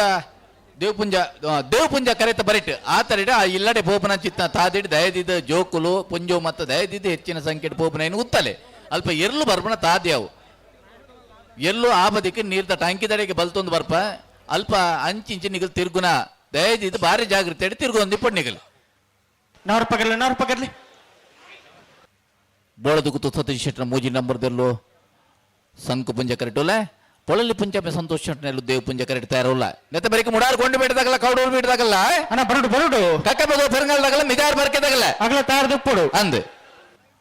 ದೇವ್ ಪುಂಜ ಕರೆತ ಬರಿಟ್ ಆ ತರಿಡ ಆ ಇಲ್ಲಡೆ ಪೋಪನ ಚಿತ್ತ ತಾದಿಡ್ ದಯದಿದ್ದ ಜೋಕುಲು ಪುಂಜು ಮತ್ತು ದಯದಿದ್ದ ಹೆಚ್ಚಿನ ಸಂಖ್ಯೆ ಪೋಪನ ಏನು ಉತ್ತಲೆ ಅಲ್ಪ ಎರ್ಲು ಬರ್ಪನ ತಾದ್ಯಾವು ಎಲ್ಲೂ ಆ ಬದಿಗೆ ನೀರ್ದ ಟ್ಯಾಂಕಿ ದಡೆಗೆ ಬಲ್ತೊಂದು ಬರ್ಪ ಅಲ್ಪ ಅಂಚಿಂಚಿ ನಿಗಲ್ ತಿರ್ಗುನ ದಯದಿ ಇದು ಭಾರಿ ಜಾಗೃತಿ ಅಡಿ ತಿರ್ಗೊಂದು ಇಪ್ಪಡ್ ನಿಗಲ್ ನಾರು ಪಗರ್ಲಿ ಬೋಳದು ಗುತ್ತು ಸತೀಶ್ ಶೆಟ್ಟರ ಮೂಜಿ ನಂಬರ್ದಲ್ಲೂ ಸಂಕು ಪುಂಜ ಕರೆಟೋಲೆ ಪೊಳಲಿ ಪುಂಜ ಸಂತೋಷ್ ಶೆಟ್ಟನೆಲ್ಲೂ ದೇವ್ ಪುಂಜ ಕರೆಟ್ ತಯಾರಲ್ಲ ನೆತ್ತ ಬರೀಕ ಮುಡಾರ್ ಗೊಂಡು ಬಿಡದಾಗಲ್ಲ ಕೌಡೂರು ಬಿಡದಾಗಲ್ಲ ಅಣ್ಣ ಬರುಡು ಕಕ್ಕ ಬದು ಪೆರಂಗಲ್ದಾಗಲ್ಲ ಮಿಜಾರ್ ಬರ್ಕೆದಾಗಲ್ಲ ಅಗಲ ತಯಾರು ದುಪ್ಪಡು ಅಂದ್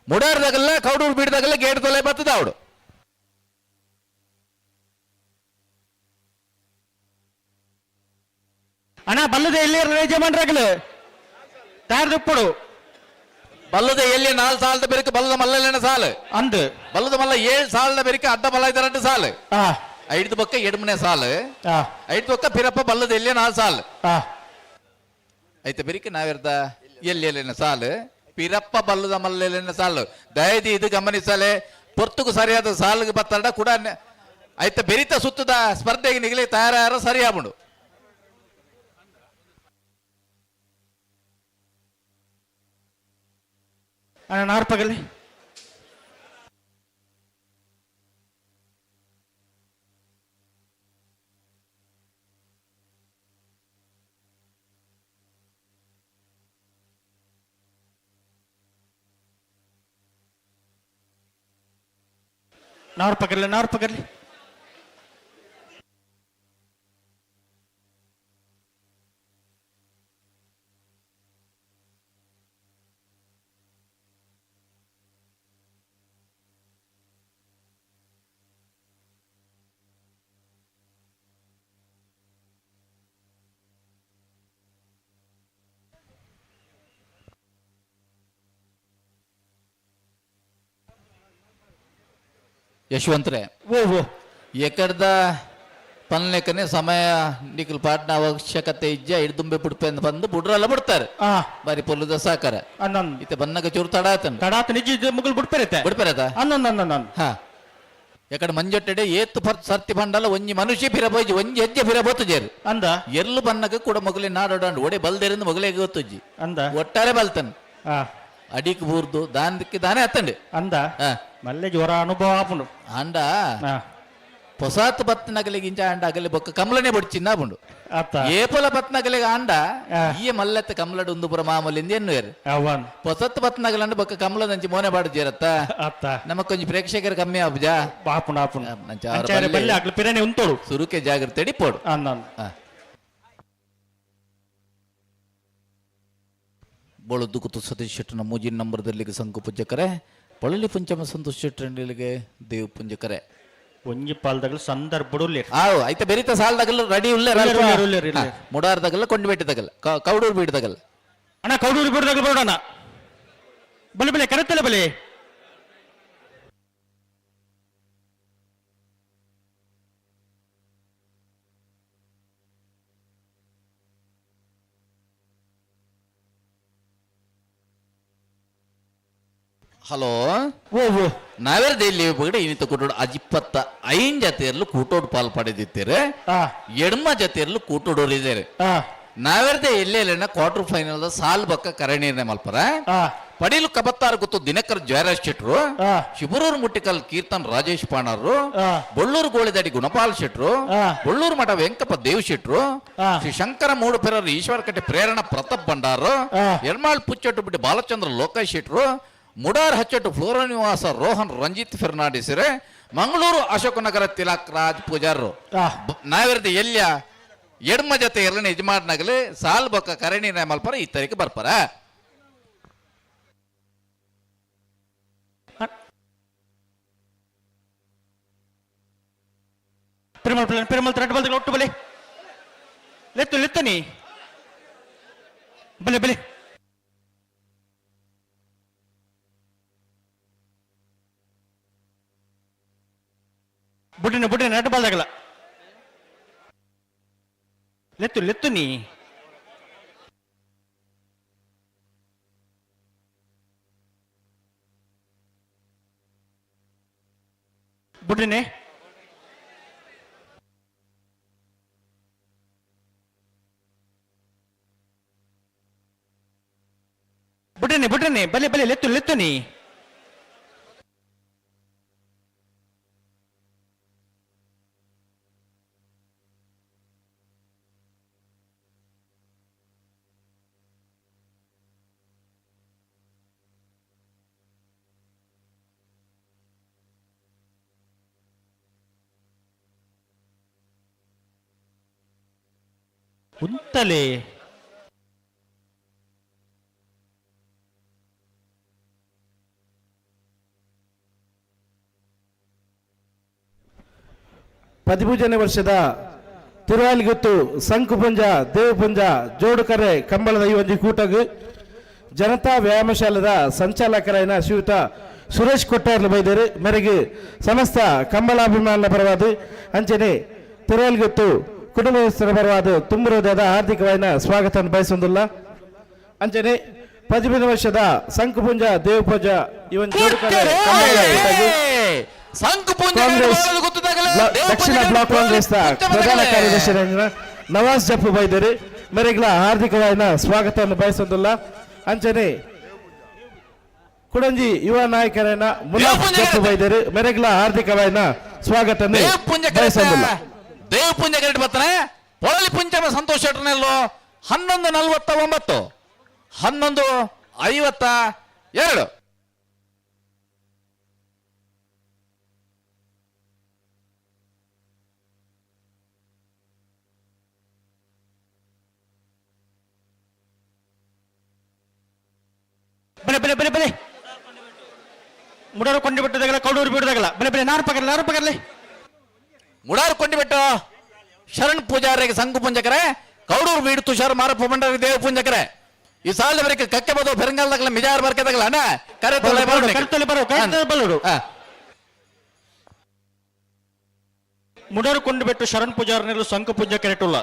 ಮುಡಾರ್ದಾಗಲ್ಲ ಕೌಡೂರು ಬಿಡದಾಗಲ್ಲ ಗೇಟ್ ತೊಲೆ ಬತ್ತದ ಅವಡು ಅಣ್ಣ ಬಲ್ಲದೆ ಎಲ್ಲಿ ಯಜಮಾನ್ರಾಗಲು ತಯಾರು ದುಪ್ಪಡು ಬಲ್ಲದ ಎಲ್ಲಿ 4 ಸಾಲದ ಬೆರಕ ಬಲ್ಲದ ಮಲ್ಲನ ಸಾಲು ಅಂದ್ ಬಲ್ಲದ ಮಲ್ಲ 7 ಸಾಲದ ಬೆರಕ ಅಡ್ಡ ಬಲ್ಲ 2 ಸಾಲು ಐದು ಪಕ್ಕ ಎಡಮನೆ ಸಾಲು ಐದು ಪಕ್ಕ ಪಿರಪ್ಪ ಬಲ್ಲದ ಎಲ್ಲಿ 4 ಸಾಲು ಐತೆ ಬೆರಿಕ ನಾವಿರ್ದ ಎಲ್ಲಿನ ಸಾಲು ಪಿರಪ್ಪ ಬಲ್ಲದ ಮಲ್ಲೆಲಿನ ಸಾಲು ದಯದಿ ಇದು ಗಮನಿಸಲೆ ಪೊರ್ತುಕು ಸರಿಯಾದ ಸಾಲಿಗೆ ಬತ್ತಡ ಕೂಡ ಐತೆ ಬೆರಿತ ಸುತ್ತದ ಸ್ಪರ್ಧೆಗೆ ನಿಗಲಿ ತಯಾರ ಸರಿಯಾಬುಡು ಅಣ್ಣ ನಾರು ಪಗರ್ಲಿ ನಾರು ಪಗರ್ಲಿ ಯಶವಂತರೇ ಎಕಡ್ದ ಪನ್ಲೆಕ್ಕನೆ ಸಮಯ ನಿಖಲ್ ಪಾಟ್ನ ಅವಶ್ಯಕತೆ ಇಜ್ಜ ಹಿಡ್ದುಂಬೆ ಬಿಡ್ಪೆ ಅಂತ ಬಂದು ಬುಡ್ರೆಲ್ಲ ಬಿಡ್ತಾರೆ ಬಾರಿ ಪೊಲ್ಲದ ಸಾಕಾರ ಇತ್ತೆ ಬನ್ನಗ ಚೂರು ತಡಾತ ನಿಜ ಮುಗಲ್ ಬಿಡ್ಪೆರತ ಹಾ ಎಕಡೆ ಮಂಜೊಟ್ಟೆಡೆ ಏತ್ತು ಸರ್ತಿ ಬಂಡಲ್ಲ ಒಂಜಿ ಮನುಷ್ಯ ಫಿರಬೋಜಿ ಒಂಜಿ ಹೆಜ್ಜೆ ಫಿರಬೋತು ಜೇರು ಅಂದ ಎರ್ಲು ಬನ್ನಗ ಕೂಡ ಮೊಗಲಿ ನಾಡೋಡಾಂಡು ಒಡೆ ಬಲ್ದೇರಿಂದ ಮೊಗಲಿಗೆ ಗೊತ್ತುಜ್ಜಿ ಅಂದ ಒಟ್ಟಾರೆ ಬಲ್ತನ್ ಅಡಿಕ್ ಬೂರ್ದು ದಾನಕ್ಕೆ ದಾನೆ ಹತ್ತಂಡೆ ಅಂದ ಮಲ್ಲೆ ಜ್ವರ ಅನುಭವ ಆಪುಂಡು ಅಂಡ పొసాత్ బత్నగలిగించ అండ అగలి బొక్క కమలనే బొడిచింద బుండు ఏపల బత్నగలిగ అండ ఈ మల్లెత్త కమలడు ఉందుపుర మామూలింది ఎన్నువేరు పొసత్ బత్నగలండి బొక్క కమల నుంచి మోనే బాడు చేరత్త నమకు కొంచెం ప్రేక్షకరు కమ్మి అబ్బుజా ఉంటోడు సురుకే జాగ్రత్త పోడు ಬೋಳದ್ದು ಕುತು ಸತೀಶ್ ಶೆಟ್ಟನ ಮೂಜಿನ ನಂಬರ್ದಲ್ಲಿಗೆ ಸಂಕು ಪುಂಜಕರೆ ಪೊಳಲಿ ಪುಂಚಮ ಸಂತೋಷ್ ಶೆಟ್ಟರಿಗೆ ದೇವ್ ಪುಂಜಕರೆ ಒಂಜಿ ಪಾಲ್ದಾಗಲ ಸಂದರ್ಭಡು ಐತೆ ಬೆರಿತ ಸಾಲದಾಗಲ್ಲ ರೆಡಿ ಉಳ್ಳೆ ಮುಡಾರ್ದಾಗಲ್ಲ ಕೊಂಡು ಬೆಟ್ಟಿದಾಗಲ್ಲ ಕೌಡೂರು ಬೀಡ್ದಾಗಲ್ಲ ಅಣ್ಣ ಕೌಡೂರು ಬೀಡ್ದಾಗಲ್ಲ ಬೇಡಣ್ಣ ಬಲೆ ಬಲೆ ಕರೆತ್ತಲ್ಲ ಬಲೆ ಹಲೋ ನಾವೇರ್ದ ಇಲ್ಲಿ ಬಗಡೆ ಇನಿತ ಕೂಟೋಡು ಅಜಿಪ್ಪತ್ತ 5 ಜತೆಯಲ್ಲೂ ಕೂಟೋಡು ಪಾಲ್ ಪಡೆದಿದ್ದೀರಿ ಎಡ್ಮ ಜತೆಯಲ್ಲೂ ಕೂಟೋಡೋರಿದ್ದಾರೆ ನಾವೇರ್ದ ಎಲ್ಲೆಲ್ಲ ಕ್ವಾರ್ಟರ್ ಫೈನಲ್ ಸಾಲ್ ಬಕ್ಕ ಕರಣೀರ್ನೆ ಮಲ್ಪರ ಪಡೀಲು ಕಬತ್ತಾರು ಗೊತ್ತು ದಿನಕರ್ ಜಯರಾಜ್ ಶೆಟ್ರು ಶಿಬರೂರು ಮುಟ್ಟಿಕಲ್ ಕೀರ್ತನ್ ರಾಜೇಶ್ ಪಾಣರು ಬೊಳ್ಳೂರು ಗೋಳಿದಾಡಿ ಗುಣಪಾಲ್ ಶೆಟ್ರು ಬೊಳ್ಳೂರು ಮಠ ವೆಂಕಪ್ಪ ದೇವ್ ಶೆಟ್ರು ಶ್ರೀ ಶಂಕರ ಮೂಡು ಪೆರರು ಈಶ್ವರ ಕಟ್ಟೆ ಪ್ರೇರಣ ಪ್ರತಾಪ್ ಭಂಡಾರು ಎರ್ಮಾಳ್ ಪುಚ್ಚಟ್ಟು ಬಿಟ್ಟು ಬಾಲಚಂದ್ರ ಲೋಕೇಶ್ ಶೆಟ್ರು ಮುಡಾರ್ ಹಚ್ಚಟ್ಟು ಫ್ಲೋರನಿವಾಸ ರೋಹನ್ ರಂಜಿತ್ ಫೆರ್ನಾಂಡಿಸರೆ ಮಂಗಳೂರು ಅಶೋಕನಗರ ತಿಲಕ್ ರಾಜ್ ಪೂಜಾರರು ನಾವಿರ್ದ ಎಲ್ಯ ಎಡ್ಮ ಜತೆ ಎರಡನೇ ಯಜಮಾನ್ನಾಗಲಿ ಸಾಲ್ ಬೊಕ್ಕ ಕರಣಿ ಮಲ್ಪರ ಈ ತರೀಕೆ ಬರ್ಪಾರ ಪೆರುಮಲ್ ರೆಡ್ ಬಾಲ್ ಒಟ್ಟು ಬಲೆ ಲೆತ್ತನಿ ಬಲೆ ಬಲೆ ಬುಡ್ಡಿನ ರೆಡ್ ಬಾಲ್ದಾಗಲ್ಲ ಲೆತ್ತು ನೀ ಬುಡ್ಡಿನೇ ಬಲೆ ಲೆತ್ತು ನೀ ಉಂತಲೇ ಪದಿಪೂಜನೆ ವರ್ಷದ ತಿರುವಾಲಿಗುತ್ತು ಸಂಕುಪುಂಜ ದೇವಪುಂಜ ಜೋಡುಕರೆ ಕಂಬಳದ ಈ ಒಂದು ಕೂಟಗು ಜನತಾ ವ್ಯಾಯಾಮಶಾಲದ ಸಂಚಾಲಕರಾಯಿನ ಶ್ರೀಯುತ ಸುರೇಶ್ ಕೊಟ್ಟಾರ್ಲು ಬೈದರು ಮೇರೆಗೆ ಸಮಸ್ತ ಕಂಬಳಾಭಿಮಾನ ಪರವಾದ ಅಂಚನೆ ತಿರುವಾಲಿಗುತ್ತು ಕುಟುಂಬಸ್ಥರ ಪರವಾದ ತುಂಬ ಹೃದಯದ ಹಾರ್ದಿಕವಾದ ಸ್ವಾಗತ ಬಯಸೊಂದಿಲ್ಲ ಅಂಚನೆ ಪದಿಪೂಜನೆ ವರ್ಷದ ಸಂಕುಪುಂಜ ದೇವಪುಂಜ ಈ ಒಂದು ಜೋಡುಕರೆ ಕಾಂಗ್ರೆಸ್ ದಕ್ಷಿಣ ಬ್ಲಾಕ್ ಕಾಂಗ್ರೆಸ್ ಪ್ರಧಾನ ಕಾರ್ಯದರ್ಶಿ ನವಾಜ್ ಜಪ್ಪು ಬೈದರು ಮೇರೆಗ್ಲ ಹಾರ್ದಿಕವಾದ ಸ್ವಾಗತವನ್ನು ಬಯಸೊಂದಿಲ್ಲ ಅಂಚನೆ ಕುಡಂಜಿ ಯುವ ನಾಯಕರನ್ನ ಮುನಾಫ್ ಜಪ್ಪು ಬೈದರು ಮೇರೆಗ್ಲ ಹಾರ್ದಿಕವಾದ ಸ್ವಾಗತ ಬಯಸೊಂದಿಲ್ಲ ದೇವ ಪುಂಜ ಕರೆಕ್ಟ್ ಬರ್ತಾನೆ ಪೊಳಲಿ ಪುಂಜಮ ಸಂತೋಷ್ ಶೆಟ್ಟರ್ನೆಲ್ಲೋ 11:49 11:52 ಬಲೆ ಮುಡಾರು ಕೊಂಡು ಬಿಟ್ಟದಾಗಲ್ಲ ಕೌಡೂರು ಬಿಡದಾಗಲ್ಲ ಬಲೆ ನಾರು ಪಗರ್ಲೆ ಮುಡಾರು ಕೊಂಡಿಬಿಟ್ಟು ಶರಣ್ ಪೂಜಾರಿಗೆ ಸಂಘ ಪುಂಜಕರೆ ಕೌಡೂರು ಬೀಡು ತುಷಾರ್ ಮಾರಪ್ಪ ಭಂಡಾರಿ ದೇವ ಪುಂಜಕರೆ ಈ ಸಾಲ ಬರಕ್ಕೆ ಕಕ್ಕೆ ಬದೋ ಪೆರಂಗಾಲದಾಗಲ ಮಿಜಾರ್ ಬರ್ಕದಾಗಲ ಅಣ್ಣ ಕರೆ ಬಲ್ಲೋಡು ಮುಡಾರು ಕೊಂಡು ಬಿಟ್ಟು ಶರಣ್ ಪೂಜಾರನೆಲ್ಲೂ ಸಂಘ ಪುಂಜ ಕೆರೆಟುಲ್ಲ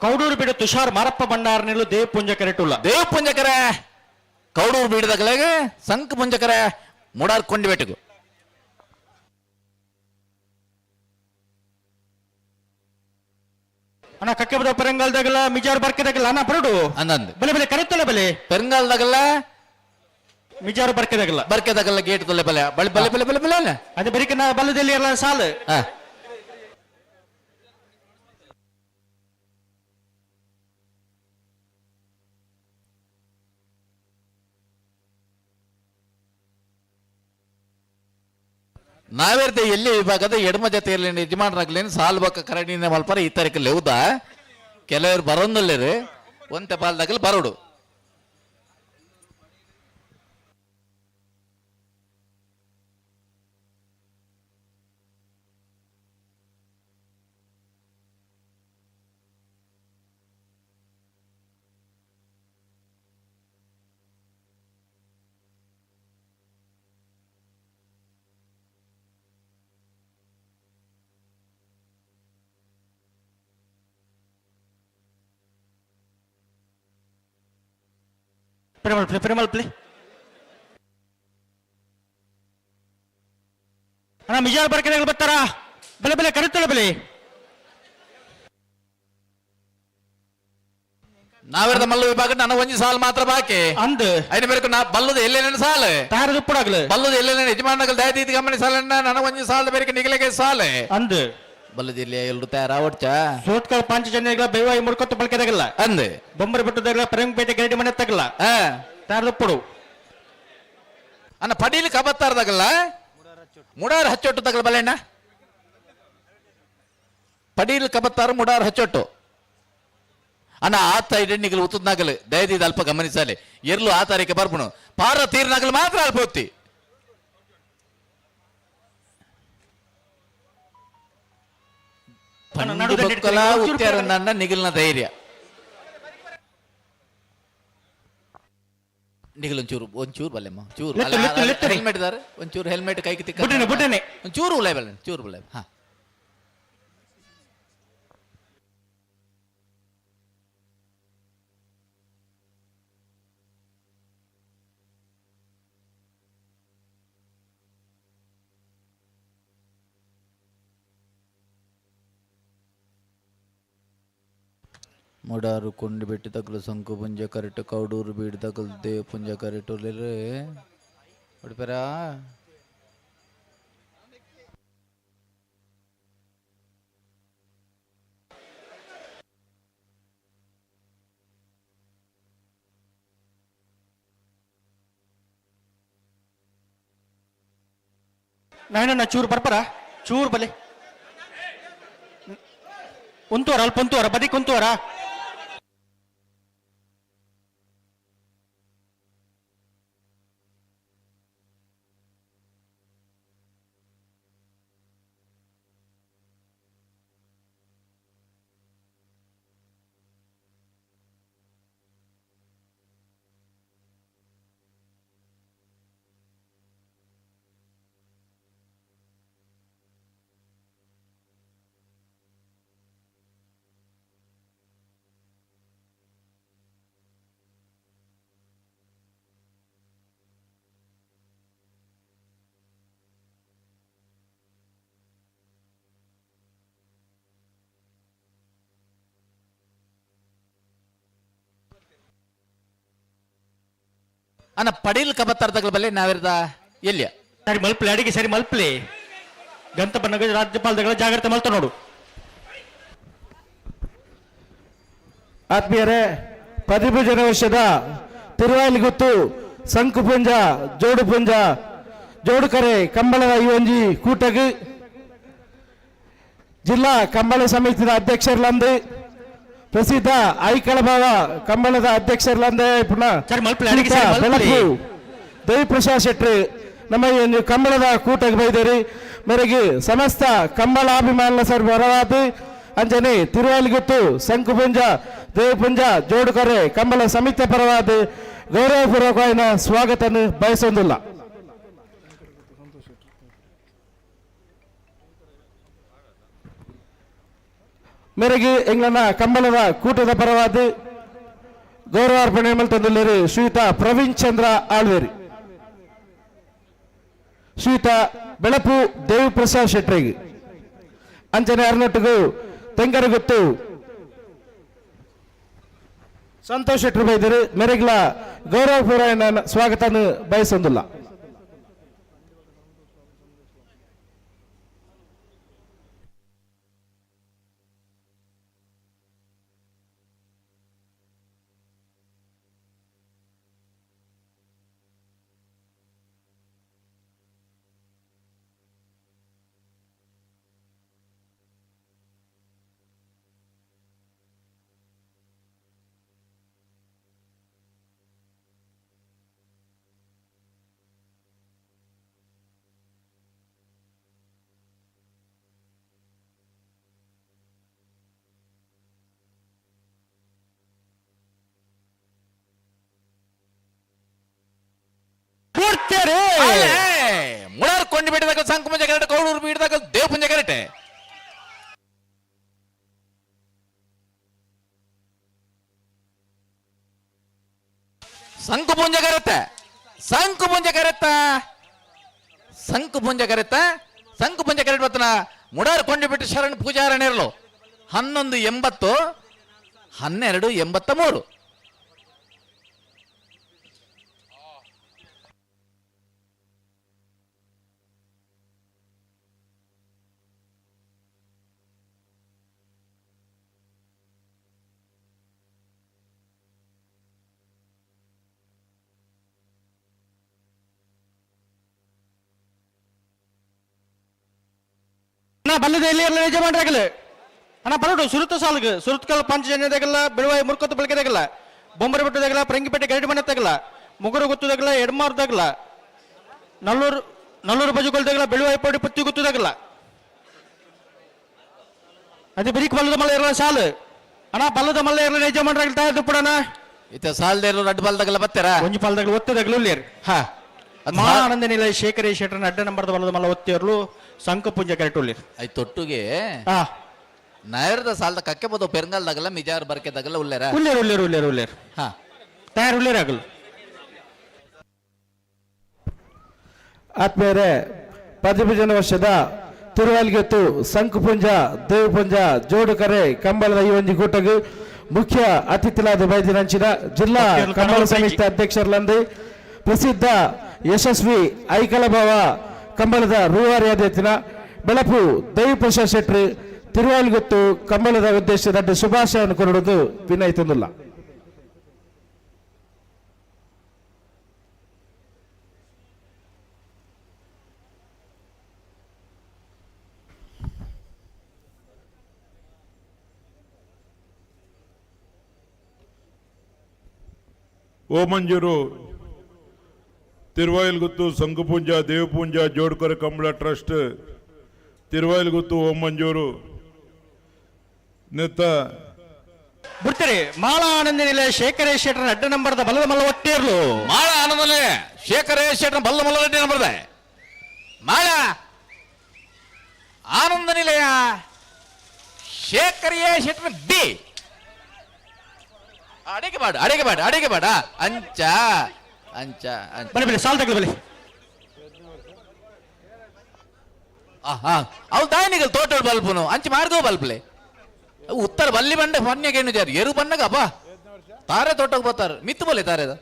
ಕೌಡೂರು ಬಿಡು ತುಷಾರ್ ಮಾರಪ್ಪ ಭಂಡಾರನೆಲ್ಲೂ ದೇವ ಪುಂಜ ಕೆರೆಟುಲ್ಲ ದೇವ ಪುಂಜಕರೆ ಕೌಡೂರು ಬೀಡದಾಗಲಾಗ ಸಂಘ ಪುಂಜಕರೆ ಮುಡಾರ್ ಕೊಂಡಿಬಿಟ್ಟಿಗೂ ಅಣ್ಣ ಕಕ್ಕೆ ಬದ ಪೆರಂಗಾಲದಾಗಲ್ಲ ಮಿಜಾರ್ ಬರ್ಕದಾಗಲ್ಲ ಅಣ್ಣ ಬರಡು ಅಂದಂದು ಬಲೆ ಕರೆತ್ತಲ್ಲ ಬಲೆ ಪೆರಂಗಾಲದಾಗಲ್ಲ ಮಿಜಾರು ಬರ್ಕದಾಗಲ್ಲ ಗೇಟ್ ತೊಲೆ ಬಲೆ ಬಲೆ ಅದೇ ಬರೀಕ ನಾ ಬಲ್ಲದಲ್ಲಿ ಎಲ್ಲ ಸಾಲು ನಾವೇರ್ದೆ ಎಲ್ಲಿ ವಿಭಾಗದ ಎಡಮ ಜೊತೆಯಲ್ಲಿ ಯಜಮಾನರಾಗ್ಲೇನು ಸಾಲ್ಬಕ್ಕ ಕರಡಿನ ಮಲ್ಪರ ಈ ತಾರೀಕಲ್ಲಿ ಹೌದಾ ಕೆಲವರು ಬರೋಲ್ಲರು ಒಂತೆ ಪಾಲ್ದಾಗಲಿ ಬರೋಡು ಪ್ರೇಮಲ್ ಪ್ಲೇ ಅಣ್ಣ ಮಿಜಾರ್ ಬರ್ಕದಾಗಲ್ಲ ಬರ್ತಾರ ಬಲೆ ಕರೆತ್ತಲ್ಲ ಬಲೆ ನಾವೆರದ ಮಲ್ಲ ವಿಭಾಗ ನನ್ನ ಒಂಜಿ ಸಾಲ್ ಮಾತ್ರ ಬಾಕಿ ಅಂದ್ ಐನ ಬೇರೆ ನಾ ಬಲ್ಲದ ಎಲ್ಲೇನ ಸಾಲ ತಾರದ ಉಪ್ಪಡಾಗಲ ಬಲ್ಲದ ಎಲ್ಲೇನ ಯಜಮಾನಗಳು ದಯತೀತಿ ಗಮನ ಸಾಲನ್ನ ನನ್ನ ಒಂಜಿ ಸಾಲದ ಬೇರೆ ನಿಗಲೆಗೆ ಸಾಲೆ ಅಂದ್ ಬಲ್ಲದ ಇಲ್ಲಿ ಎಲ್ಲರೂ ತಯಾರಾವಡ್ಚ ಸೋತ್ಕಲ್ ಪಂಚ ಜನಗಳ ಬೇವಾಯಿ ಮುರ್ಕೊತ್ತು ಬಲ್ಕದಾಗಲ್ಲ ಅಂದ್ ಬೊಂಬರ ಬಿಟ್ಟದಾಗಲ್ಲ ಪರಂಪೇಟೆ ಗರಡಿ ಮನೆ ತಗಲ್ಲ ತಾರದ ಉಪ್ಪಡು ಅನ್ನ ಪಡೀಲಿ ಕಬತ್ತಾರದಾಗಲ್ಲ ಮುಡಾರ್ ಹಚ್ಚೊಟ್ಟು ತಗಲ ಬಲೆಣ್ಣ ಪಡೀಲ್ ಕಬತ್ತಾರು ಮುಡಾರ್ ಹಚ್ಚೊಟ್ಟು ಅನ್ನ ಆತ ಇಡಣ್ಣಿಗಳು ಉತ್ತದ್ನಾಗಲು ದಯದಿದ ಅಲ್ಪ ಗಮನಿಸಲಿ ಎರ್ಲು ಆ ತಾರೀಕೆ ಬರ್ಪುಣು ಪಾರ ತೀರ್ನಾಗಲು ಮಾತ್ರ ಅಲ್ಪ ಹೋಗ್ತಿ ಉತ್ತರ ನಿಗಲ್ನ ಧೈರ್ಯ ನಿಗಲ್ ಒಂಚೂರು ಬಲ್ಲೆಮ್ಮ ಚೂರು ಹೆಲ್ಮೆಟ್ ಇದಾರೆ ಒಂಚೂರು ಹೆಲ್ಮೆಟ್ ಕೈಗೆ ತಿಕ್ಕ ಒಂಚೂರು ಉಲಾಯ್ ಬಲ್ಲ ಚೂರು ಉಲಾಯ್ ಹಾ ಮುಡಾರು ಕೊಂಡು ಬಿಟ್ಟು ತಗಲು ಸಂಕು ಪುಂಜ ಕರೆಕ್ಟ್ ಕೌಡೂರು ಬೀಡು ತಗಲು ದೇವ ಪುಂಜ ಕರೆಕ್ಟ್ ಹೊಡಿಪರ ನಾಯಣ್ಣ ಚೂರು ಬರ್ಪರ ಚೂರು ಬಲೆ ಒಂತುವರ ಅಲ್ಪ ಒಂತುವರ ಬದಿ ಕುಂತುವರ ಅನ್ನ ಪಡೀಲ್ ಕಬತ್ತಾರ ತಗಲ ಬಲ್ಲೆ ನಾವಿರ್ದ ಎಲ್ಲಿಯ ಸರಿ ಮಲ್ಪಲೆ ಅಡಿಗೆ ಸರಿ ಮಲ್ಪಲೆ ಗಂತ ಬನ್ನಗ ರಾಜ್ಯಪಾಲಗಳ ಜಾಗ್ರತೆ ಮಲ್ತ ನೋಡು. ಆತ್ಮೀಯರೇ, 15 ವರ್ಷದ ತಿರುವಾಯಿಲಿಗುತ್ತು ಸಂಕುಪುಂಜ ಜೋಡುಪುಂಜ ಜೋಡುಕರೆ ಕಂಬಳದ ಈ ಒಂಜಿ ಕೂಟಗ್ ಜಿಲ್ಲಾ ಕಂಬಳ ಸಮಿತಿದ ಅಧ್ಯಕ್ಷರ್ಲಂದು ಪ್ರಸಿದ್ಧ ಐಕಳ ಭಾವ ಕಂಬಳದ ಅಧ್ಯಕ್ಷರ್ಲಂದೆ ಪುನಃ ಬೆಳಕು ದೇವಿಪ್ರಸಾದ್ ಶೆಟ್ಟಿ ನಮ್ಮ ಈ ಒಂದು ಕಂಬಳದ ಕೂಟಕ್ಕೆ ಬೈದೇರಿ ಮೇರೆಗೆ ಸಮಸ್ತ ಕಂಬಳಾಭಿಮಾನ ಸರ್ ಬರವಾದ ಅಂಜನೆ ತಿರುವಾಯಿಲಿಗುತ್ತು ಸಂಕುಪುಂಜ ದೇವಪುಂಜ ಜೋಡುಕರೆ ಕಂಬಳ ಸಮಿತಿ ಪರವಾದ ಗೌರವಪೂರ್ವಕವಾದ ಸ್ವಾಗತವನ್ನು ಬಯಸೊಂದಿಲ್ಲ. ಮೇರೆಗೆ ಎಂಗ್ಲನ್ನ ಕಂಬಳದ ಕೂಟದ ಪರವಾದ ಗೌರವಾರ್ಪಣೆ ಮಲ್ತಂದುಲ್ಲೇರಿ ಶ್ರೀಯುತ ಪ್ರವೀಣ್ ಚಂದ್ರ ಆಳ್ವೇರಿ, ಶ್ರೀಯುತ ಬೆಳಪು ದೇವಿಪ್ರಸಾದ್ ಶೆಟ್ರಿಗೆ ಅಂಜನೆ ಅರ್ನೊಟ್ಟಿಗೂ ತೆಂಗರಗುತ್ತು ಸಂತೋಷ್ ಶೆಟ್ರು ಬೈದರು ಮೇರೆಗ್ಲ ಗೌರವಪೂರ್ವ ಸ್ವಾಗತ ಬಯಸೊಂದಿಲ್ಲ. ಮುಳಾರ್ ಕೊಂಡಿ ಬಿಡದಾಗ ಸಂಕುಪುಂಜ ಕರೆಕ್ಟ್, ಕೌಡೂರು ಬಿಡದಾಗ ದೇವಪುಂಜ ಕರೆಕ್ಟ್. ಸಂಕುಪುಂಜ ಕರೆತ್ತ ಸಂಕುಪುಂಜ ಕರೆತ್ತ ಸಂಕುಪುಂಜ ಕರೆತ್ತ ಸಂಕುಪುಂಜ ಕರೆಕ್ಟ್ ಬತ್ತನ ಮುಡಾರ್ ಕೊಂಡಿ ಬಿಟ್ಟು ಶರಣ್ ಪೂಜಾರಣ ಇರಲು 1180 1283. ಬಲ್ಲದ ಎಲ್ಲಿ ಯಜಮಾನ್ರಾಗಲ್ಲ ಅಣ್ಣ ಬರೋಡು ಸುರುತ್ತ ಸಾಲ್ಗ ಸುರುತ್ಕಲ್ ಪಂಚಜನ್ಯದಾಗಲ್ಲ ಬೆಳುವಾಯಿ ಮುರ್ಕೊತ್ತು ಬೆಳಕೆದಾಗಲ್ಲ ಬೊಂಬರ ಬೆಟ್ಟದಾಗಲ್ಲ ಪರಂಗಿಪೇಟೆ ಗರಡಿ ಮನೆತ್ತಾಗಲ್ಲ ಮುಗುರು ಗುತ್ತದಾಗಲ್ಲ ಎಡಮಾರ್ದಾಗಲ್ಲ ನಲ್ಲೂರು ಬಜುಗೊಲ್ದಾಗಲ್ಲ ಬೆಳುವಾಯಿ ಪೌಡಿ ಪತ್ತಿ ಗುತ್ತದಾಗಲ್ಲ ಅದೇ ಬರೀಕ್ ಬಲ್ಲದ ಮಲ್ಲ ಇರಲ್ಲ ಸಾಲು ಅಣ್ಣ ಬಲ್ಲದ ಮಲ್ಲ ಇರಲ್ಲ ಯಜಮಾನ್ರಾಗಲ್ಲ ತಾಯ್ದು ಪುಡಣ ಇತ್ತ ಸಾಲ್ದೇರು ಅಡ್ಡ ಬಾಲ್ದಾಗಲ್ಲ ಬತ್ತಾರ ಒಂಜಿ ಪಾಲ್ದಾಗಲ್ಲ ಒತ್ತದಾಗಲ್ಲ ಉಲ್ಲೇರು ಹಾ ಆನಂದ ನಿಲ ಶೇಖರೇ ಶೆಟ್ಟರ್ನ ಅಡ್ಡ ನಂಬರ್ದ ಬಲ್ಲದ ಮಲ್ಲ ಒತ್ತಿಯರ್ಲು ಸಂಕ ಪುಂಜ ಕರೆಕ್ಟ್ ಉಲ್ಲೇರು ಐ ತೊಟ್ಟುಗೆ ನೈರದ ಸಾಲದ ಕಕ್ಕೆ ಬೋದು ಪೆರಂಗಲ್ದಾಗಲ್ಲ ಮಿಜಾರ್ ಬರ್ಕೆದಾಗಲ್ಲ ಉಲ್ಲೇರ ಉಲ್ಲೇರು ಹಾ ತಯಾರು ಉಲ್ಲೇರಾಗಲ್ಲ. ಆತ್ಮೀಯರೇ, 15 ವರ್ಷದ ತಿರುವಾಯಿಲಿಗುತ್ತು ಸಂಕುಪುಂಜ ದೇವಪುಂಜ ಜೋಡುಕರೆ ಕಂಬಳದ ಈ ಒಂಜಿ ಕೂಟಗ್ ಮುಖ್ಯ ಅತಿಥಿಲಾದ ಬೈದಿನಂಚಿನ ಜಿಲ್ಲಾ ಕಂಬಳ ಸಮಿತಿ ಅಧ್ಯಕ್ಷರ್ಲಂದು ಪ್ರಸಿದ್ಧ ಯಶಸ್ವಿ ಐಕಳ ಭಾವ ಕಂಬಳದ ರೂವಾರಿ ಆದೇತಿನ ಬೆಳಪು ದೇವಿಪ್ರಸಾದ್ ಶೆಟ್ಟಿ ತಿರುವಾಯಿಲಿಗುತ್ತು ಕಂಬಳದ ಉದ್ದೇಶದ ಶುಭಾಶಯವನ್ನು ಕೊಡುವುದು ವಿನಯಿತಂದಿಲ್ಲ. ಓಮಂಜೂರು ತಿರುವಾಯಿಲ್ಗುತ್ತು ಸಂಕುಪುಂಜ ದೇವಪುಂಜ ಜೋಡ್ಕರೆ ಕಂಬಳ ಟ್ರಸ್ಟ್ ತಿರುವಾಯಿಲ್ಗುತ್ತು ಓಮಂಜೂರು ನೆತ್ತ ಬಿಡ್ತೀರಿ ಮಾಳ ಆನಂದ ನಿಲಯ ಶೇಖರೇ ಶೆಟ್ಟರ್ನ ಅಡ್ಡ ನಂಬರ್ದ ಬಲ್ಲದ ಮಲ್ಲ ಒಟ್ಟೇರ್ಲು ಮಾಳ ಆನಂದ ನಿಲಯ ಶೇಖರೇ ಶೆಟ್ಟರ್ನ ಬಲ್ಲ ಮಲ್ಲ ಅಡ್ಡ ನಂಬರ್ದ ಮಾಳ ಆನಂದ ನಿಲಯ ಶೇಖರೇ ಶೆಟ್ಟರ್ನ ಬಿ ಅಡಿಗೆ ಬಾಡ ಅಂಚ ಅಂಚ ಬನ್ನಿ ಸಾಲ್ ತಗಲಿ ಬಲಿ ಅವು ದಾಯನಿಗಲ್ ತೋಟಲ್ ಬಲ್ಪುನು ಅಂಚ ಮಾರ್ಗೋ ಬಲ್ಪ್ಲೆ ಉತ್ತರ ಬಲ್ಲಿ ಬಂಡೆ ಪನ್ಯಗೇನು ಜಾರು ಎರು ಬಣ್ಣಗ ಅಪ್ಪ ತಾರೆ ತೋಟಕ್ಕೆ ಬರ್ತಾರೆ ಮಿತ್ತು ಬಲೆ ತಾರೆದ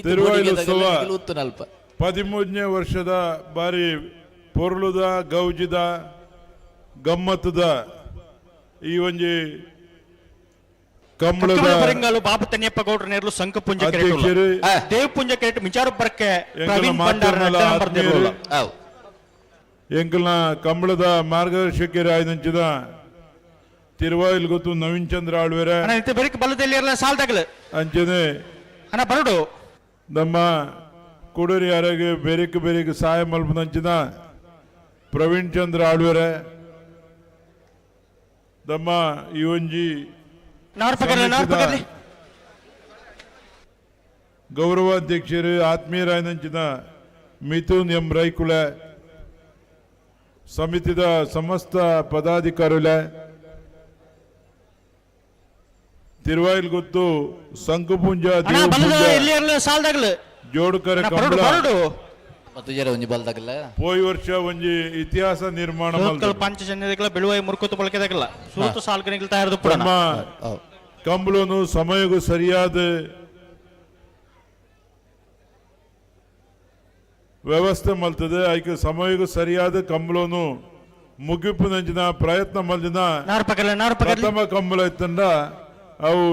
ತಿರುವೈಲು ಉತ್ಸವ ಅಲ್ಪ 13ನೇ ವರ್ಷದ ಬಾರಿ ಪೊರ್ಲುದ ಗೌಜಿದ ಗಮ್ಮತ್ತದ ಈ ಒಂಜಿ ಕಂಬಳದ ಬರಿಂಗಾಲು ಬಾಬು ತನ್ಯಪ್ಪ ಗೌಡ್ರ ನೇರ್ಲು ಸಂಕ ಪುಂಜ ಅಧ್ಯಕ್ಷರು ದೇವ್ ಪುಂಜ ಕೆರೆಟ್ ಮಿಚಾರು ಬರ್ಕೆ ಪ್ರವೀಣ್ ಎಂಕಲ್ನ ಕಂಬಳದ ಮಾರ್ಗದರ್ಶಕರು ಆಯ್ದಂಚಿದ ತಿರುವಾಯಿಲ್ ಗೊತ್ತು ನವೀನ್ ಚಂದ್ರ ಆಳ್ವೇರೆ ಬರೀಕ್ ಬಲದಲ್ಲಿ ಇರಲ್ಲ ಸಾಲ್ದಾಗಲು ಅಂಚನೆ ಅಣ್ಣ ಬರಡು ನಮ್ಮ ಕುಡೂರಿ ಯಾರಿಗೆ ಬೇರೆಗೆ ಸಹಾಯ ಮಲ್ಪದಂಚಿದ ಪ್ರವೀಣ್ ಚಂದ್ರ ಆಳ್ವೇರೆ ನಮ್ಮ ಈ ಒಂಜಿ ಗೌರವಾಧ್ಯಕ್ಷರು ಆತ್ಮೀಯರಾಯ್ದಂಚಿದ ಮಿಥುನ್ ಎಂ ರೈಕುಳೆ ಸಮಿತಿದ ಸಮಸ್ತ ಪದಾಧಿಕಾರಿಗಳೇ ತಿರುವಾಯಿಲ್ ಗೊತ್ತು ಸಂಕುಪುಂಜ ಜೋಡುಕರೆ ಕಂಬಳ ಪೋಯ್ ವರ್ಷ ಒಂಜಿ ಇತಿಹಾಸ ನಿರ್ಮಾಣ ಪಂಚಜನ್ಯಗಳ ಬೆಳುವಾಯಿ ಮುರುಕುತ್ತು ಬಳಕೆದಾಗಲ್ಲ ಸೂತು ಸಾಲ್ಕನಿಗಳು ತಯಾರದು ನಮ್ಮ ಕಂಬಳನು ಸಮಯಗೂ ಸರಿಯಾದ ವ್ಯವಸ್ಥೆ ಮಲ್ತದೆ ಐಕೆ ಸಮಯಗೂ ಸರಿಯಾದ ಕಂಬಳನು ಮುಗಿಪು ನಂಚಿನ ಪ್ರಯತ್ನ ಮಲ್ದಿನ ಪ್ರಥಮ ಕಂಬಳ ಇತ್ತಂಡ ಅವು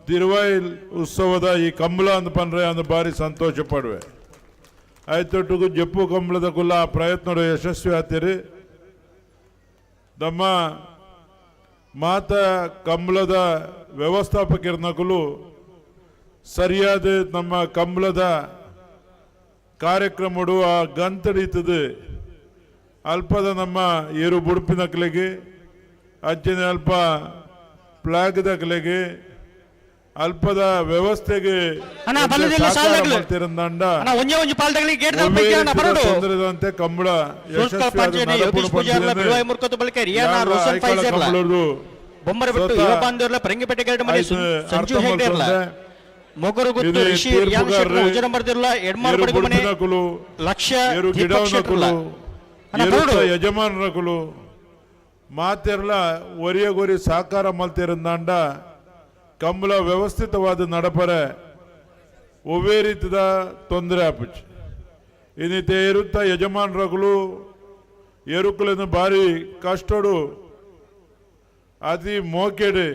ತಿರುವಾಯಿಲ್ ಉತ್ಸವದ ಈ ಕಂಬಳ ಅಂದ ಪಂಡ್ರೆ ಅಂದ ಬಾರಿ ಸಂತೋಷ ಪಡುವೆ ಆಯ್ತೊಟ್ಟಿಗೂ ಜಪ್ಪು ಕಂಬಳದ ಕುಲ್ಲ ಪ್ರಯತ್ನ ಯಶಸ್ವಿ ಆಗ್ತೀರಿ ನಮ್ಮ ಮಾತ ಕಂಬಳದ ವ್ಯವಸ್ಥಾಪಕರನಕಲು ಸರಿಯಾದ ನಮ್ಮ ಕಂಬಳದ ಕಾರ್ಯಕ್ರಮಡು ಆ ಗಂತಡೀತದೆ ಅಲ್ಪದ ನಮ್ಮ ಏರು ಬುಡುಪಿನಕ್ಲೆಗೆ ಅಜ್ಜನೆ ಅಲ್ಪ ಫ್ಲಾಗ್ದ ಕಲೆಗೆ ಅಲ್ಪದ ವ್ಯವಸ್ಥೆಗೆ ತೊಂದರೆದಂತೆ ಕಂಬಳ ಯಜಮಾನರಕುಲು ಮಾತೆರ್ಲ ಒರಿಯಗೊರಿ ಸಾಕಾರ ಮಲ್ತಿರಂದಾಂಡ ಕಂಬಳ ವ್ಯವಸ್ಥಿತವಾದ ನಡಪರೆ ಒವ್ವೇ ರೀತಿದ ತೊಂದರೆ ಆಪುಚ್ಚು ಇನ್ನಿತೆ ಇರುತ್ತ ಯಜಮಾನರಗಳು ಎರುಕುలను ಭಾರಿ ಕಷ್ಟಡು ಅತಿ ಮೋಕೆಡು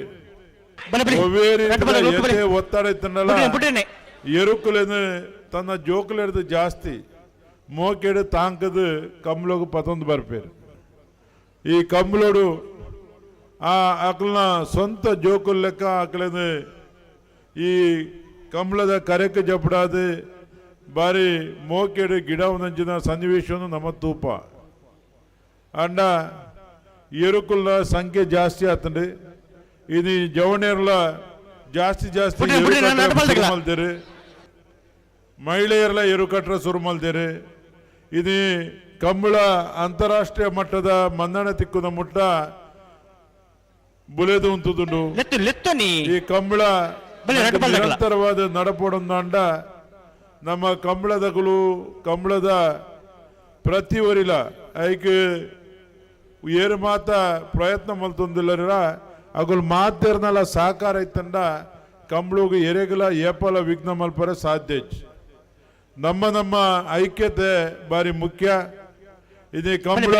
ಒವ್ವೇ ರೀತಿಯ ಒತ್ತಡ ಇತ್ತಂಡಲ್ಲ ಎರುಕುలను ತನ್ನ ಜೋಕುಲೆಡ್ದು ಜಾಸ್ತಿ ಮೋಕೆಡು ತಾಂಕದು ಕಂಬಳಗು ಪತೊಂದು ಬರ್ಪೇರು ಈ ಕಂಬಳೋಡು ಆ ಅಕ್ಲನ ಸ್ವಂತ ಜೋಕುಲ್ ಲೆಕ್ಕ ಅಕ್ಲನು ಈ ಕಂಬಳದ ಕರೆಕ್ಕೆ ಜಪಡಾದ ಬಾರಿ ಮೋಕೆಡು ಗಿಡ ಒಂದಂಚಿನ ಸನ್ನಿವೇಶವನ್ನು ನಮ್ಮ ತೂಪ ಅಂಡ ಎರುಕುల ಸಂಖ್ಯೆ ಜಾಸ್ತಿ ಆತಂಡಿ ಇದು ಜವಣೇರ್ಲ ಜಾಸ್ತಿ ಮಲ್ತೇರಿ ಮಹಿಳೆಯರ್ಲ ಎರುಕಟ್ರ ಸುರು ಮಲ್ತೇರಿ ಇದು ಕಂಬಳ ಅಂತಾರಾಷ್ಟ್ರೀಯ ಮಟ್ಟದ ಮನ್ನಣೆ ತಿಕ್ಕುದ ಮುಟ್ಟ ಬುಲೆದು ಉಂಟುದುಂಡು ಈ ಕಂಬಳ ನಿರಂತರವಾದ ನಡಪೊಡಂದಾಂಡ ನಮ್ಮ ಕಂಬಳದ ಪ್ರತಿ ಒರಿಲ ಐಕೆ ಏರು ಮಾತ ಪ್ರಯತ್ನ ಮಲ್ತೊಂದಿಲ್ಲ ಅಗುಲ್ ಮಾತೇರ್ನಲ್ಲ ಸಹಕಾರ ಇತ್ತಂಡ ಕಂಬಳಗು ಎರೆಗಲ ಏಪಲ ವಿಘ್ನ ಮಲ್ಪರೆ ಸಾಧ್ಯ ನಮ್ಮ ಐಕ್ಯತೆ ಬಾರಿ ಮುಖ್ಯ ಇದೇ ಕಂಬಳ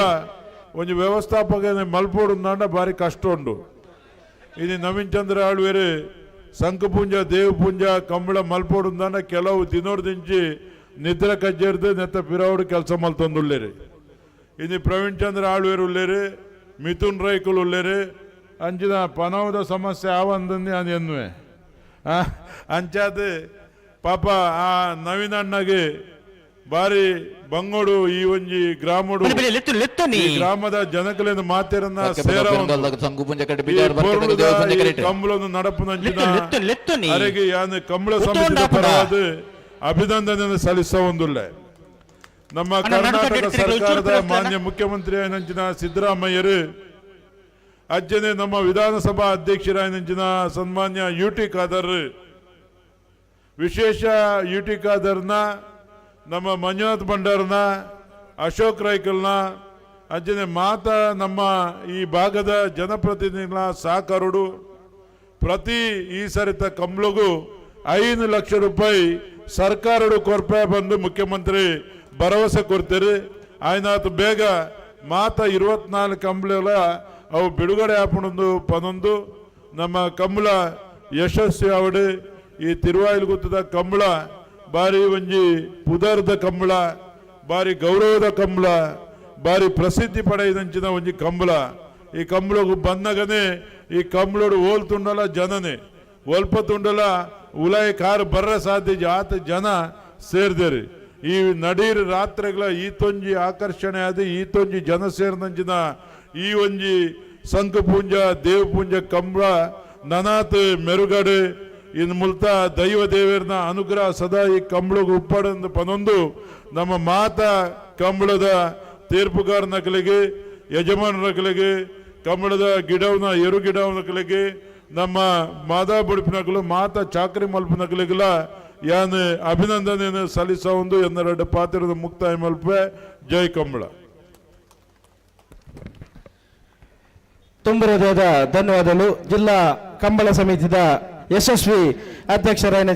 ಒಂದು ವ್ಯವಸ್ಥಾಪಕ ಮಲ್ಪೋಡು ಬಾರಿ ಕಷ್ಟ ಉಂಡು ಇದು ನವೀನ್ ಚಂದ್ರ ಆಳ್ವೇರು ಸಂಕುಪುಂಜ ದೇವಪುಂಜ ಕಂಬಳ ಮಲ್ಪೋಡು ಕೆಲವು ದಿನೋರ್ದಿಂಚಿ ನಿದ್ರೆ ಕಜ್ಜೇರ್ದು ನೆತ್ತ ಪಿರವಡು ಕೆಲಸ ಮಲ್ತೊಂದುಳ್ಳೇರಿ ಇದು ಪ್ರವೀಣ್ ಚಂದ್ರ ಆಳ್ವೇರು ಉಳ್ಳೇರಿ ಮಿಥುನ್ ರೈಕುಲ್ ಉಳ್ಳೇರಿ ಅಂಚಿನ ಪನವದ ಸಮಸ್ಯೆ ಆವಂದಂದಿ ಅದು ಎನ್ನುವೆ ಅಂಚಾದ ಪಾಪ ಆ ನವೀನ್ ಅಣ್ಣಗೆ ಬಾರಿ ಬಂಗೋಡು ಈ ಒಂಜಿ ಗ್ರಾಮಡು ಗ್ರಾಮದ ಜನಕಲಿಂದ ಮಾತೇರನ್ನ ಕಂಬಳನ್ನು ನಡಪುನಂಚಿನ ಯಾನು ಕಂಬಳ ಸಮಿತಿ ಪರವಾದ ಅಭಿನಂದನೆ ಸಲ್ಲಿಸ ಒಂದುಳ್ಳ ನಮ್ಮ ಕರ್ನಾಟಕ ಸರ್ಕಾರದ ಮಾನ್ಯ ಮುಖ್ಯಮಂತ್ರಿ ನಂಚಿನ ಸಿದ್ದರಾಮಯ್ಯರು ಅಜ್ಜನೆ ನಮ್ಮ ವಿಧಾನಸಭಾ ಅಧ್ಯಕ್ಷರಾಯನಂಚಿನ ಸನ್ಮಾನ್ಯ ಯುಟಿ ಖಾದರ್ ವಿಶೇಷ ಯುಟಿ ಖಾದರ್ನ ನಮ್ಮ ಮಂಜುನಾಥ್ ಭಂಡಾರನ ಅಶೋಕ್ ರೈಕಲ್ನ ಅಜ್ಜನೆ ಮಾತ ನಮ್ಮ ಈ ಭಾಗದ ಜನಪ್ರತಿನಿಧಿಗಳ ಸಹಕಾರಡು ಪ್ರತಿ ಈ ಸರಿತ ಕಂಬಳಗೂ 5 ಲಕ್ಷ ರೂಪಾಯಿ ಸರ್ಕಾರಡು ಕೊರ್ಪೆ ಬಂದು ಮುಖ್ಯಮಂತ್ರಿ ಭರವಸೆ ಕೊಡ್ತೀರಿ ಆಯ್ನಾತು ಬೇಗ ಮಾತ 24 ಕಂಬಳ ಅವು ಬಿಡುಗಡೆ ಆಪಣೊಂದು ಪನೊಂದು ನಮ್ಮ ಕಂಬಳ ಯಶಸ್ವಿ ಅವಡು ಈ ತಿರುವಾಯಿಲಗುತ್ತದ ಕಂಬಳ ಬಾರಿ ಒಂಜಿ ಪುದರ್ದ ಕಂಬಳ ಬಾರಿ ಗೌರವದ ಕಂಬಳ ಬಾರಿ ಪ್ರಸಿದ್ಧಿ ಪಡೆಯದಂಚಿನ ಒಂಜಿ ಕಂಬಳ ಈ ಕಂಬಳಗೂ ಬಂದಾಗನೇ ಈ ಕಂಬಳೋಡು ಓಲ್ತುಂಡಲ ಜನನೇ ಒಲ್ಪತುಂಡಲ ಉಲಾಯಿ ಕಾರು ಬರ್ರ ಸಾಧ್ಯ ಆತ ಜನ ಸೇರ್ದೇರಿ ಈ ನಡೀರ್ ರಾತ್ರಿಗಳ ಈತೊಂಜಿ ಆಕರ್ಷಣೆ ಆದ ಈತೊಂಜಿ ಜನ ಸೇರ್ದಂಚಿನ ಈ ಒಂಜಿ ಸಂಕಪುಂಜ ದೇವಪುಂಜ ಕಂಬಳ ನನಾತ್ ಮೆರುಗಡೆ ಇನ್ನು ಮುಲ್ತ ದೈವ ದೇವರನ ಅನುಗ್ರಹ ಸದಾ ಈ ಕಂಬಳಗ ಉಪ್ಪಡಂದು ಪನೊಂದು ನಮ್ಮ ಮಾತಾ ಕಂಬಳದ ತೀರ್ಪುಗಾರನಕಲಿಗೆ ಯಜಮಾನರಕಲಿಗೆ ಕಂಬಳದ ಗಿಡವನ ಎರು ಗಿಡವನಕಲಿಗೆ ನಮ್ಮ ಮಾದಾ ಬುಡುಪಿನಕಲು ಮಾತಾ ಚಾಕ್ರಿ ಮಲ್ಪನಕಲಿಗಲ ಯಾನ್ ಅಭಿನಂದನೆ ಸಲ್ಲಿಸ ಒಂದು ಎನ್ನೆರಡು ಪಾತ್ರದ ಮುಕ್ತಾಯ ಮಲ್ಪೆ ಜೈ ಕಂಬಳ. ತುಂಬ ಹೃದಯದ ಧನ್ಯವಾದಗಳು. ಜಿಲ್ಲಾ ಕಂಬಳ ಸಮಿತಿದ ಯಶಸ್ವಿ ಅಧ್ಯಕ್ಷರಾದ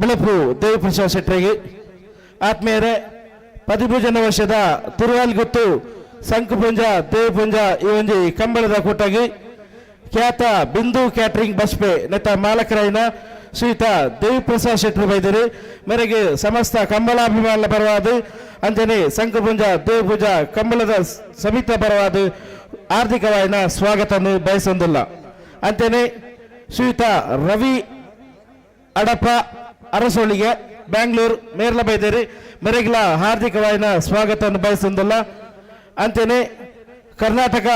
ಬೆಳಪು ದೇವಪ್ರಸಾದ್ ಶೆಟ್ಟರಿಗೆ ಆತ್ಮೀಯರೇ 15 ವರ್ಷದ ತಿರುವಾಲ್ಗುತ್ತು ಸಂಕುಪುಂಜ ದೇವಪುಂಜ ಈ ಒಂಜಿ ಕಂಬಳದ ಕೂಟಾಗಿ ಖ್ಯಾತ ಬಿಂದು ಕ್ಯಾಟರಿಂಗ್ ಬಸ್ಪೆ ನೆತ್ತ ಮಾಲಕರಾಯಿನ ಶ್ರೀಯುತ ದೇವಿಪ್ರಸಾದ್ ಶೆಟ್ಟರು ಬೈದರು ಮೇರೆಗೆ ಸಮಸ್ತ ಕಂಬಳಾಭಿಮಾನ ಪರವಾದ ಅಂಜನೆ ಸಂಕುಪುಂಜ ದೇವಪೂಜ ಕಂಬಳದ ಸಮಿತಿ ಪರವಾದ ಆರ್ಥಿಕವಾಯಿನ ಸ್ವಾಗತವನ್ನು ಬಯಸೊಂದಿಲ್ಲ. ಅಂತೆಯೇ ಶ್ರೀಯುತ ರವಿ ಅಡಪ ಅರಸೋಳಿಗೆ ಬ್ಯಾಂಗ್ಳೂರು ಮೇರ್ಲ ಬೈದೇರಿ ಮೆರೆಗ್ಲ ಹಾರ್ದಿಕವಾಯಿನ ಸ್ವಾಗತವನ್ನು ಬಯಸೊಂದಿಲ್ಲ. ಅಂತೆಯೇ ಕರ್ನಾಟಕ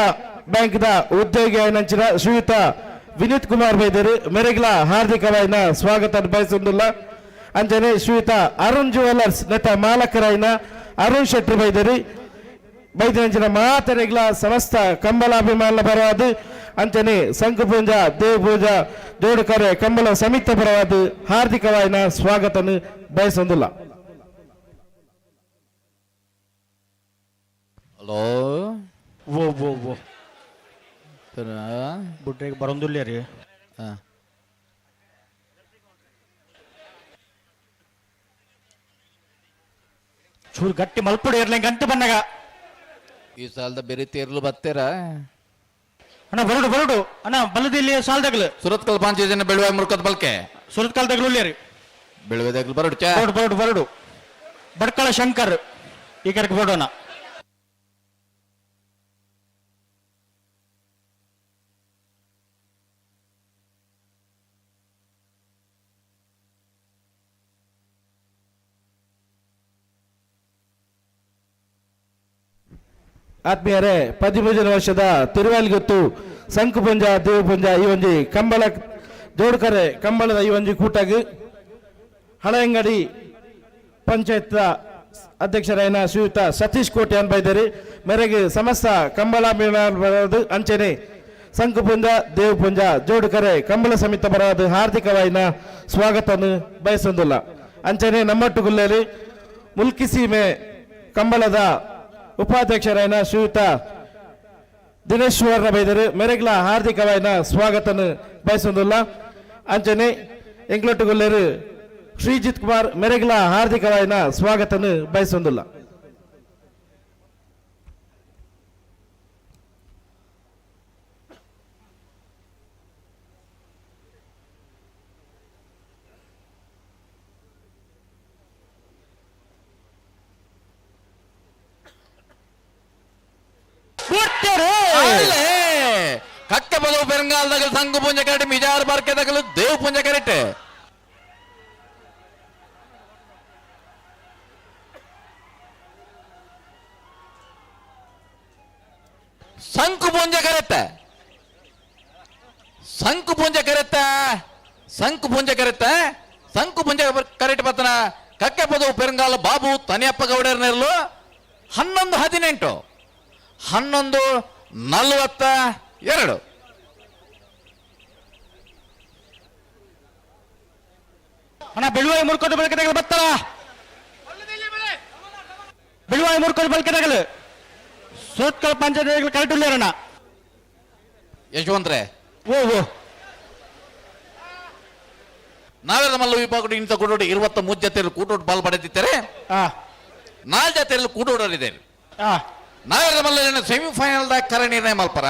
ಬ್ಯಾಂಕ್ದ ಉದ್ಯೋಗಿ ಆಯ್ನಂಚಿನ ಶ್ರೀಯುತ ವಿನೀತ್ ಕುಮಾರ್ ಬೈದೇರಿ ಮೆರೆಗ್ಲ ಹಾರ್ದಿಕವಾಯಿನ ಸ್ವಾಗತವನ್ನು ಬಯಸೊಂದಿಲ್ಲ. ಅಂತೆಯೇ ಶ್ರೀಯುತ ಅರುಣ್ ಜುವೆಲ್ಲರ್ಸ್ ನೆತ್ತ ಮಾಲಕರಾಯಿನ ಅರುಣ್ ಶೆಟ್ಟಿ ಬೈದೇರಿ ಬೈದಿನ ಮಾತರೆಗ್ಲ ಸಮಸ್ತ ಕಂಬಲಾಭಿಮಾನ ಪರವಾದ ಅಂತೆಯೇ ಸಂಕುಪೂಂಜ ದೇವಪೂಜ ಜೋಡುಕರೆ ಕಂಬಳ ಸಮಿತಿ ಪರವಾದ ಹಾರ್ದಿಕವಾಯಿನ ಸ್ವಾಗತವನ್ನು ಬಯಸೊಂದಿಲ್ಲ. ಹಲೋ ಓ ಬುಡ್ರೆಗೆ ಬರೋದಿಲ್ಲ ರೀ. ಚೂರು ಗಟ್ಟಿ ಮಲ್ಪುಡಿ ಇರ್ಲಿ ಗಂಟು ಬನ್ನಾಗ ಈ ಸಾಲದ ಬೇರೆ ತೇರ್ಲು ಬತ್ತೇರ ಅಣ್ಣ ಬರಡು ಅಣ್ಣ ಬಲ್ಲದಿಲ್ಲಿ ಸಾಲದಾಗಲು ಸುರತ್ಕಲ್ ಪಾಂಚಜನ ಬೆಳುವ ಮುರ್ಕದ ಬಲ್ಕೆ ಸುರತ್ಕಾಲದಾಗಲು ಇಲ್ಲ ರೀ ಬೆಳುವದಾಗ್ಲು ಬರಡು ಬಡ್ಕಳ ಶಂಕರ್ ಈ ಕಡೆಗೆ ಬರೋಣ. ಆತ್ಮೀಯರೇ 15 ವರ್ಷದ ತಿರುವಾಲ್ಗುತ್ತು ಸಂಕುಪುಂಜ ದೇವಪುಂಜ ಈ ಒಂಜಿ ಕಂಬಳ ಜೋಡುಕರೆ ಕಂಬಳದ ಈ ಒಂಜಿ ಕೂಟಾಗಿ ಹಳೆಯಂಗಡಿ ಪಂಚಾಯತ್ ಅಧ್ಯಕ್ಷರಾಯನ ಶ್ರೀಯುತ ಸತೀಶ್ ಕೋಟೆ ಅನ್ಬೈದರಿ ಮೇರೆಗೆ ಸಮಸ್ತ ಕಂಬಳ ಅಂಚನೆ ಸಂಕುಪುಂಜ ದೇವಪುಂಜ ಜೋಡುಕರೆ ಕಂಬಳ ಸಮಿತಿ ಪರವಾದ ಹಾರ್ದಿಕವಾಯಿನ ಸ್ವಾಗತವನ್ನು ಬಯಸೊಂದಿಲ್ಲ. ಅಂಚನೆ ನಮ್ಮಟ್ಟುಗುಲ್ಲೇರಿ ಮುಲ್ಕಿ ಸೀಮೆ ಕಂಬಳದ ಉಪಾಧ್ಯಕ್ಷರಾಯನ ಶ್ರೀಯುತ ದಿನೇಶ್ವರ ಬೈದರು ಮೆರೆಗ್ಲ ಹಾರ್ದಿಕವಾಯಿನ ಸ್ವಾಗತವನ್ನು ಬಯಸೊಂದಿಲ್ಲ. ಅಂಚನೆ ಎಂಗ್ಲೊಟ್ಟುಗೊಲ್ಲೇರು ಶ್ರೀಜಿತ್ ಕುಮಾರ್ ಮೆರೆಗ್ಲ ಹಾರ್ದಿಕವಾಯಿನ ಸ್ವಾಗತವನ್ನು ಬಯಸೊಂದಿಲ್ಲ. ಕಕ್ಕೆ ಬದಲು ಬೆರಂಗಾಲದಾಗಲು ಸಂಘ ಪುಂಜ ಕರೆಟ್ ಮಿಜಾರ್ ಬಾರ್ಕೆದಾಗಲು ದೇವ್ ಪುಂಜ ಕರೆಟ್ ಸಂಕು ಪುಂಜ ಕರೆತ್ತ ಸಂಕು ಪುಂಜ ಕರೆತ್ತ ಸಂಕು ಪುಂಜ ಕರೆತ್ತ ಸಂಕು ಪುಂಜ ಕರೆಟ್ ಪತ್ತನ ಕಕ್ಕೆ ಪದವು ಪೆರಂಗಾಲ ಬಾಬು ತನಿಯಪ್ಪ ಗೌಡರ್ನೆರಲು 11:18 11:42 ಅಣ್ಣ ಬೆಳುವಾಯಿ ಮುರ್ಕೊಂಡು ಬಳಕೆದಾಗಲು ಬತ್ತಲ್ಲ ಬೆಳುವಾಯಿ ಮುರ್ಕೊಂಡು ಬಳಕೆದಾಗಲು ಸೋತ್ಕಲ್ ಪಂಚಾಯತ್ ಕರೆಕ್ಟ್ ಇಲ್ಲ ಯಶವಂತ್ರೆ ಓ ನಾವೆಲ್ಲ ಮಲ್ಲ ವಿಭಾಗ ಇಂಥ ಕೂಡೋಡು 23 ಜೊತೆಯಲ್ಲಿ ಕೂಟೋಡು ಪಾಲ್ ಪಡೆದಿದ್ದಾರೆ. 4 ಜೊತೆಯಲ್ಲಿ ಕೂಡೋಡರಿದ್ದಾರೆ. ನಾವೆಲ್ಲ ಮಲ್ಲ ಸೆಮಿಫೈನಲ್ ದಾಗ ಕರೆ ನಿರ್ಣಯ ಮಲ್ಪರ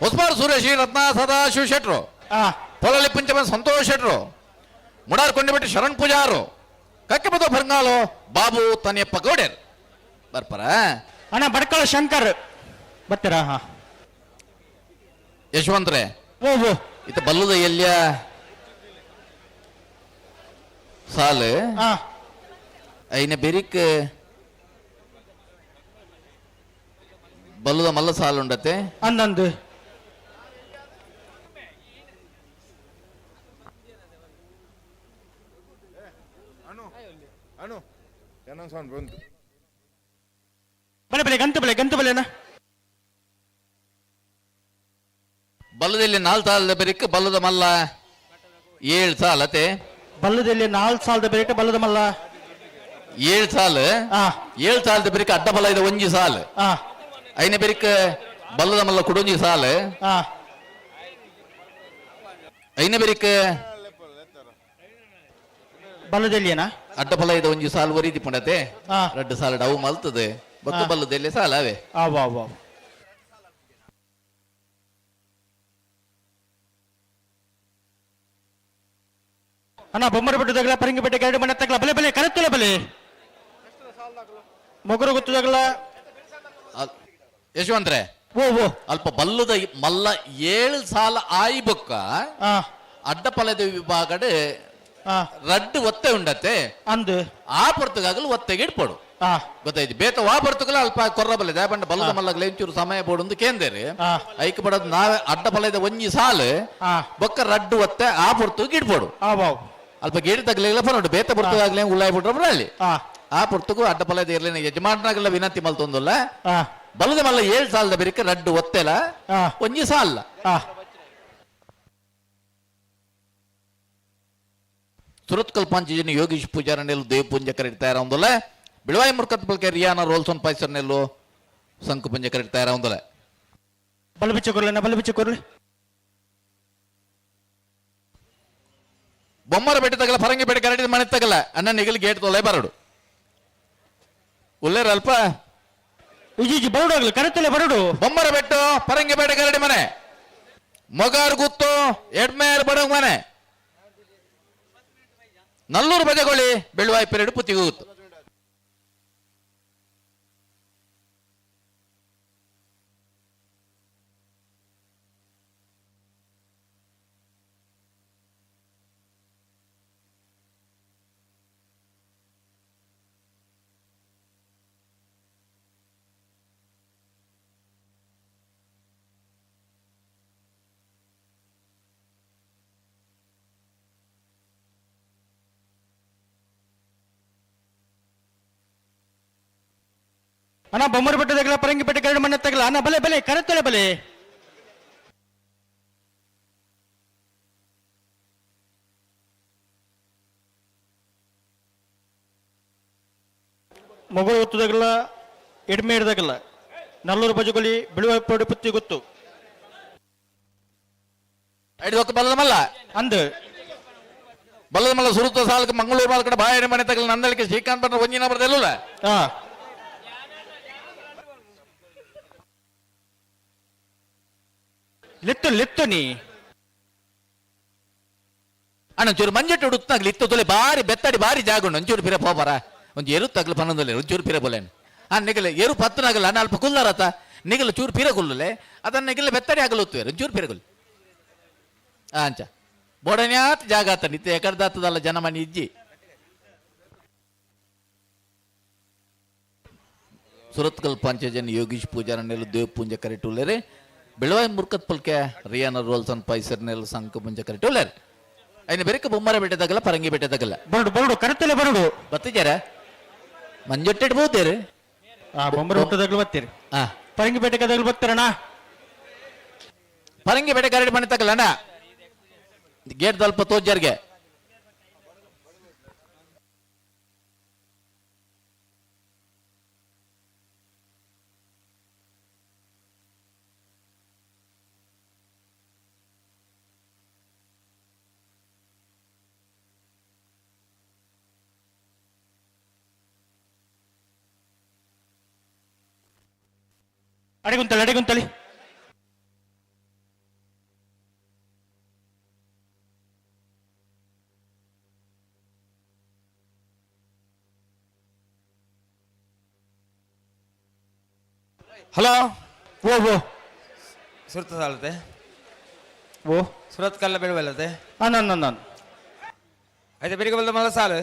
ಹೊಸಬಾರ್ ಸುರೇಶ್ ರತ್ನ ಸದಾಶಿವ ಶೆಟ್ರು, ಪೊಲಲಿ ಪಂಚಮ ಸಂತೋಷ್ ಶೆಟ್ರು, ಮುಡಾರ್ ಕೊಂಡಿಬಿಟ್ಟು ಶರಣ್ ಪೂಜಾರು, ಕಕ್ಕೆಬದ ಭರ್ಗಾಲು ಬಾಬು ತನಿಯಪ್ಪ ಗೌಡರ್ ಬರ್ಪರ. ಅಣ್ಣ ಬಡ್ಕಳ ಶಂಕರ್ ಬರ್ತೀರಾ? ಯಶವಂತ್ರೆ ಇತ ಬಲ್ಲುದ ಎಲ್ಯ ಸಾಲು ಐನ ಬೆರಿಕ್ ಬಲ್ಲುದ ಮಲ್ಲ ಸಾಲು ಉಂಡತೆ ಅಂದಂದು ಗಂತು ಬೆಲೆನಾ ಬಲ್ಲದಲ್ಲಿ 4 ಸಾಲದ ಬೆರಿಕ್ ಬಲ್ಲದ ಮಲ್ಲ 7 ಸಾಲತೆ. ಬಲ್ಲದಲ್ಲಿ 4 ಸಾಲದ ಬೆರಿಕ ಬಲ್ಲದ ಮಲ್ಲ 7 ಸಾಲು. 7 ಸಾಲದ ಬೆರಿಕ ಅಡ್ಡ ಬಲ ಇದೆ 1 ಸಾಲು. ಐನ ಬೆರಿಕ ಬಲ್ಲದ ಮಲ್ಲ ಕುಡೊಂಜಿ ಸಾಲು. ಐನ ಬೆರಿಕ ಬಲ್ಲದಲ್ಲಿಯೇನಾ ಅಡ್ಡ ಬಲ ಇದೆ 1 ಸಾಲು ವರೀದಿ ಪುಂಡತೆ. 2 ಸಾಲು ಡವು ಮಲ್ತದೆ ಬೊಕ್ಕ ಬಲ್ಲದಲ್ಲಿ ಸಾಲ ಅವೇ. ಅಣ್ಣ ಬೊಮ್ಮರ ಬಿಟ್ಟದಾಗಲ ಪರಂಗಿ ಬೆಟ್ಟ ಗರಡಿ ಮನೆ ತಗಲ ಬಲೆ ಬಲೆ ಕರೆತ್ತಲ ಬಲೆ ಮೊಗರು ಗೊತ್ತದಾಗಲ. ಯಶವಂತ್ರೆ ಅಲ್ಪ ಬಲ್ಲುದ ಮಲ್ಲ 7 ಸಾಲ ಆಯಿ ಬೊಕ್ಕ ಅಡ್ಡ ಪಲದ ವಿಭಾಗಡ್ ರಡ್ಡು ಒತ್ತೆ ಉಂಡತೆ ಅಂದು ಆ ಪೊರ್ತಗಾಗಲು ಒತ್ತೆಗೆ ಇಡ್ಪಡು ಗೊತ್ತಾಯ್ತು. ಬೇತ ವಾ ಪೊರ್ತಗಲ ಅಲ್ಪ ಕೊರ್ರ ಬಲೆ ದಯಪಂಡ ಬಲ್ಲದ ಮಲ್ಲಗಲ ಎಂಚೂರು ಸಮಯ ಬೋಡು ಕೇಂದ್ರಿ ಐಕ್ ಪಡೋದು ನಾವೇ ಅಡ್ಡ ಪಲದ 1 ಸಾಲು ಬೊಕ್ಕ ರಡ್ಡು ಒತ್ತೆ ಆ ಪೊರ್ತುಗೆ ಇಡ್ಪಡು. ಅಲ್ಪ ಗೇಡಿ ತಗಲಿಲ್ಲ ಪರೋಡು ಬೇತ ಪೊರ್ತಗಾಗ್ಲೇ ಉಳ್ಳಾಯಿ ಬಿಟ್ರ ಬರಲಿ ಆ ಪೊರ್ತುಗೂ ಅಡ್ಡ ಪಲದ ಇರ್ಲೇನೆ ಯಜಮಾನರಾಗಲ್ಲ ವಿನಂತಿ ಮಲ್ತೊಂದಲ್ಲ. ಬಲ್ಲದ ಮಲ್ಲ 7 ಸಾಲದ ಬೆರಿಕ ರಡ್ಡು ಒತ್ತೆಲ 1 ಸಾಲ ಸುರತ್ಕಲ್ ಪಂಚಜನಿ ಯೋಗೀಶ್ ಪೂಜಾರನೆಲ್ಲು ದೇವ್ ಪುಂಜ ಕರೀತಾ ಇರೋಂದಲ್ಲ. ಬಿಳವಾಯಿ ಮುರ್ಕತ್ ಬಲ್ಕೆ ರಿಯಾನ ರೋಲ್ಸನ್ ಪಾಯ್ಸರ್ನೆಲ್ಲು ಸಂಕು ಪುಂಜ ಕರೀತಾ ಇರೋಂದಲ್ಲ. ಬಲಬಿಚ್ಚ ಕೊರ್ಲೆ ಬೊಮ್ಮರ ಬೆಟ್ಟ ತಗಲ ಪರಂಗಿ ಬೆಟ್ಟ ಕರಡಿದ ಮನೆ ತಗಲ ಅನ್ನ ನಿಗಲಿ ಗೇಟ್ ತೊಲೆ ಬರಡು ಉಲ್ಲೇರ ಅಲ್ಪ ಬರಡು ಕರೆತಲೆ ಬರಡು ಬೊಮ್ಮರ ಬೆಟ್ಟು ಪರಂಗಿ ಬೆಟ್ಟ ಕರಡಿ ಮನೆ ಮೊಗಾರ್ ಗುತ್ತು ಎಡ್ಮೇರ್ ಬಡ ಮನೆ ನಲ್ಲೂರು ಬಜಗೊಳ್ಳಿ ಬೆಳುವಾಯಿ ಪೆರಡು ಪುತ್ತಿಗುತ್ತು. ಅಣ್ಣ ಬೊಮ್ಮರ ಬೆಟ್ಟದಾಗಲ ಪರಂಗಿ ಬೆಟ್ಟ ಗರಡಿ ಮನೆ ತಗಲ ಅಣ್ಣ ಬಲೆ ಬಲೆ ಕರೆತಲೆ ಬಲೆ ಮೊಗಲು ಗೊತ್ತದಾಗಲ್ಲ ಎಡ್ಮೆ ಹಿಡ್ದಾಗಲ್ಲ ನಲ್ಲೂರು ಬಜಗೊಲಿ ಬಿಳುವ ಪೊಡಿ ಪುತ್ತಿ ಗೊತ್ತು ಬಲ್ಲದ ಮಲ್ಲ ಅಂದು ಬಲ್ಲದ ಮಲ್ಲ ಸುರುತ್ತ ಸಾಲಕ್ಕೆ ಮಂಗಳೂರು ಮಾಲ್ ಕಡೆ ಬಾಯನೆ ಮನೆ ತಗಲ ನಂದಳಿಕೆ ಶ್ರೀಕಾಂತ್ ಬಣ್ಣ ಒಂಜಿನ ಬರ್ದಲ್ಲ ಲಿತ್ತು ನೀ ಅಣ್ಣ ಒಂಚೂರು ಮಂಜಟ್ಟು ಉಡುತ್ತಾಗ್ಲಿ ಇತ್ತು ತೊಲೆ ಬಾರಿ ಬೆತ್ತಡಿ ಬಾರಿ ಜಾಗುಂಡು ಒಂಚೂರು ಪಿರ ಪೋಪರ ಒಂದು ಎರು ತಗ್ಲು ಪನ್ನೊಂದಲ್ಲ ಒಂಚೂರು ಪಿರ ಬೋಲೇನು ಆ ನಿಗಲೆ ಎರು ಪತ್ತನಾಗಲ್ಲ ಅಣ್ಣ ಅಲ್ಪ ಕುಲ್ಲರತ ನಿಗಲು ಚೂರು ಪಿರ ಕುಲ್ಲಲೆ ಅದನ್ನ ನಿಗಲೆ ಬೆತ್ತಡಿ ಆಗಲು ಹೊತ್ತುವೆ ಒಂಚೂರು ಪಿರ ಕುಲ್ಲು ಅಂಚ ಬೋಡನ್ಯಾತ್ ಜಾಗ ಆತ ನಿತ್ಯ ಎಕರ್ದಾತದಲ್ಲ ಜನಮನಿ ಇಜ್ಜಿ ಸುರತ್ಕಲ್ ಪಂಚಜನ್ ಯೋಗೀಶ್ ಪೂಜಾರನೆಲ್ಲು ದೇವ್ ಪೂಂಜ ಕರೆಟುಲ್ಲೇರೆ ಬೆಳವಾಯಿ ಮುರ್ಕತ್ ಪಲ್ಕೆ ರಿಯಾನ ರೋಲ್ಸನ್ ಪೈಸರ್ನೆಲ್ಲು ಸಂಕ ಪೂಂಜ ಕರೆಟುಲ್ಲೇರೆ ಐನ ಬೆರಕ ಬೊಮ್ಮರ ಬೆಟ್ಟದಾಗಲ್ಲ ಪರಂಗಿ ಬೆಟ್ಟದಾಗಲ್ಲ ಬರಡು ಕರೆತಲೆ ಬರಡು ಬತ್ತಿಜಾರ ಮಂಜೊಟ್ಟಿಡ್ಬೋದೇರಿ ಬೊಮ್ಮರ ಹುಟ್ಟದಾಗಲು ಬರ್ತೀರಿ ಪರಂಗಿ ಬೆಟ್ಟದಾಗಲು ಬರ್ತಾರಣ್ಣ ಪರಂಗಿ ಬೆಟ್ಟ ಕರಡಿ ಮನೆ ತಗಲಣ್ಣ ಗೇಟ್ ಸ್ವಲ್ಪ ತೋಜರ್ಗೆ ಅಡಿಗುಂತಳಿ ಹಲೋ ಓ ಸುರತ ಸಾಲತೆ ಓ ಸುರತ್ ಕಲ್ಲ ಬೆಳವಲ್ಲತೆ ನಾನು అయితే ಬೆರಿಗೆ ಬಲ್ದ ಮಲ್ಲ ಸಾಲು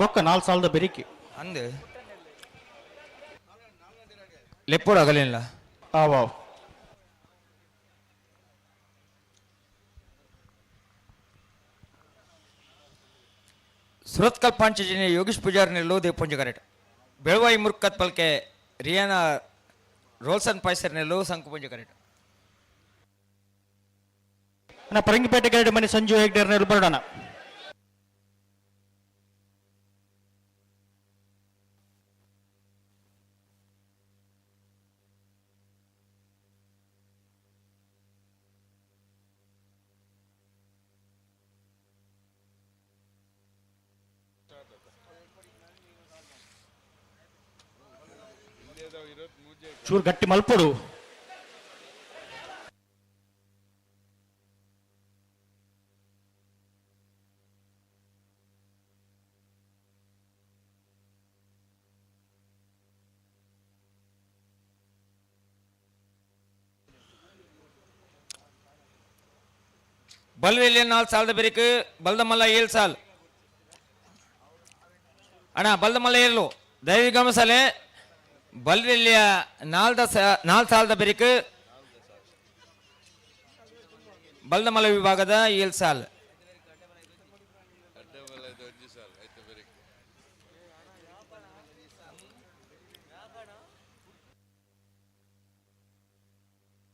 ಬೊಕ್ಕ 4 ಸಾಲದ ಬೆರಿಕೆ ಅಂದು ಲೆಪ್ಪೋಡು ಅಗಲಿಲ್ಲ ಆವಾವ್ ಸುರತ್ ಕಲ್ ಪಾಂಚಜನ್ಯ ಯೋಗೀಶ್ ಪೂಜಾರಿ ನೆಲ್ಲು ದೇವಪುಂಜ ಕರೆಕ್ಟ್ ಬೆಳವಾಯಿ ಮುರ್ಕತ್ ಪಲ್ಕೆ ರಿಯಾನಾ ರೋಲ್ಸನ್ ಪಾಯ್ಸರ್ ನೆಲ್ಲು ಸಂಕುಪುಂಜ ಕರೆಕ್ಟ್ ಪರಂಗಿಪೇಟೆ ಗೈಡ್ ಮನೆ ಸಂಜು ಹೆಗ್ಡೇರ್ ನೆಲ್ಲು ಬರೋಣ ಚೂರು ಗಟ್ಟಿ ಮಲ್ಪೊಡು ಬಲ್ವೆಲ್ಲಿ 4 ಸಾಲದ ಬೆರಿಕು ಬಲ್ದಮಲ್ಲ 7 ಸಾಲ್ ಅಣ್ಣ ಬಲ್ದಮಲ್ಲ 7 ದಯವಿ ಗಮನಿಸಲೆ ಬಲ್ವೆಲ್ಲಿಯ 4 ಸಾಲದ ಬೆರಿಕು ಬಲ್ದಮಲ್ಲ ವಿಭಾಗದ 7 ಸಾಲ್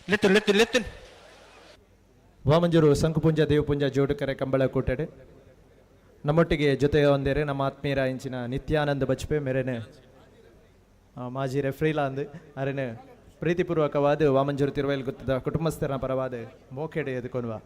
ಲೆತ್ತಿನ್ ವಾಮಂಜೂರು ಸಂಕುಪುಂಜ ದೇವಪುಂಜ ಜೋಡುಕರೆ ಕಂಬಳ ಕೂಟಡೆ ನಮ್ಮೊಟ್ಟಿಗೆ ಜೊತೆ ಹೊಂದೇರೆ ನಮ್ಮ ಆತ್ಮೀಯರ ಇಂಚಿನ ನಿತ್ಯಾನಂದ ಬಜ್ಪೆ ಮೇರೆನೆ ಮಾಜಿ ರೆಫ್ರೀಲಾ ಅಂದು ಅರೆನೆ ಪ್ರೀತಿಪೂರ್ವಕವಾದ ವಾಮಂಜೂರು ತಿರುವೈಲ್ ಗೊತ್ತದ ಕುಟುಂಬಸ್ಥರ ಪರವಾದ ಮೋಕೆಡೆ ಎದುಕೊನ್ವ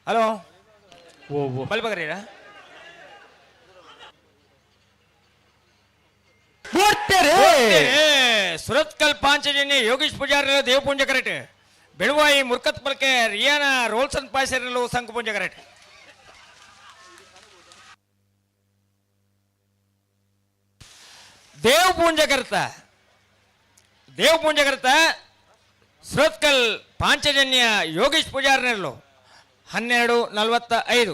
ಹಲೋ ಓ ಬಲ್ ಬಗ್ರೀರಾ ಸುರತ್ ಕಲ್ ಪಾಂಚಜನ್ಯ ಯೋಗೀಶ್ ಪೂಜಾರಿ ದೇವಪುಂಜ ಕರೆಕ್ಟ್ ಬೆಳವಾಯಿ ಮುರ್ಕತ್ ಪಲ್ಕೆ ರಿಯಾನಾ ರೋಲ್ಸನ್ ಪಾಯ್ಸರ್ನಲ್ಲೂ ಸಂಕುಪುಂಜ ಕರೆಕ್ಟ್ ದೇವಪುಂಜ ಕರ್ತ ಸುರತ್ ಕಲ್ ಪಾಂಚಜನ್ಯ ಯೋಗೀಶ್ ಪೂಜಾರಿನಲ್ಲೂ 12:45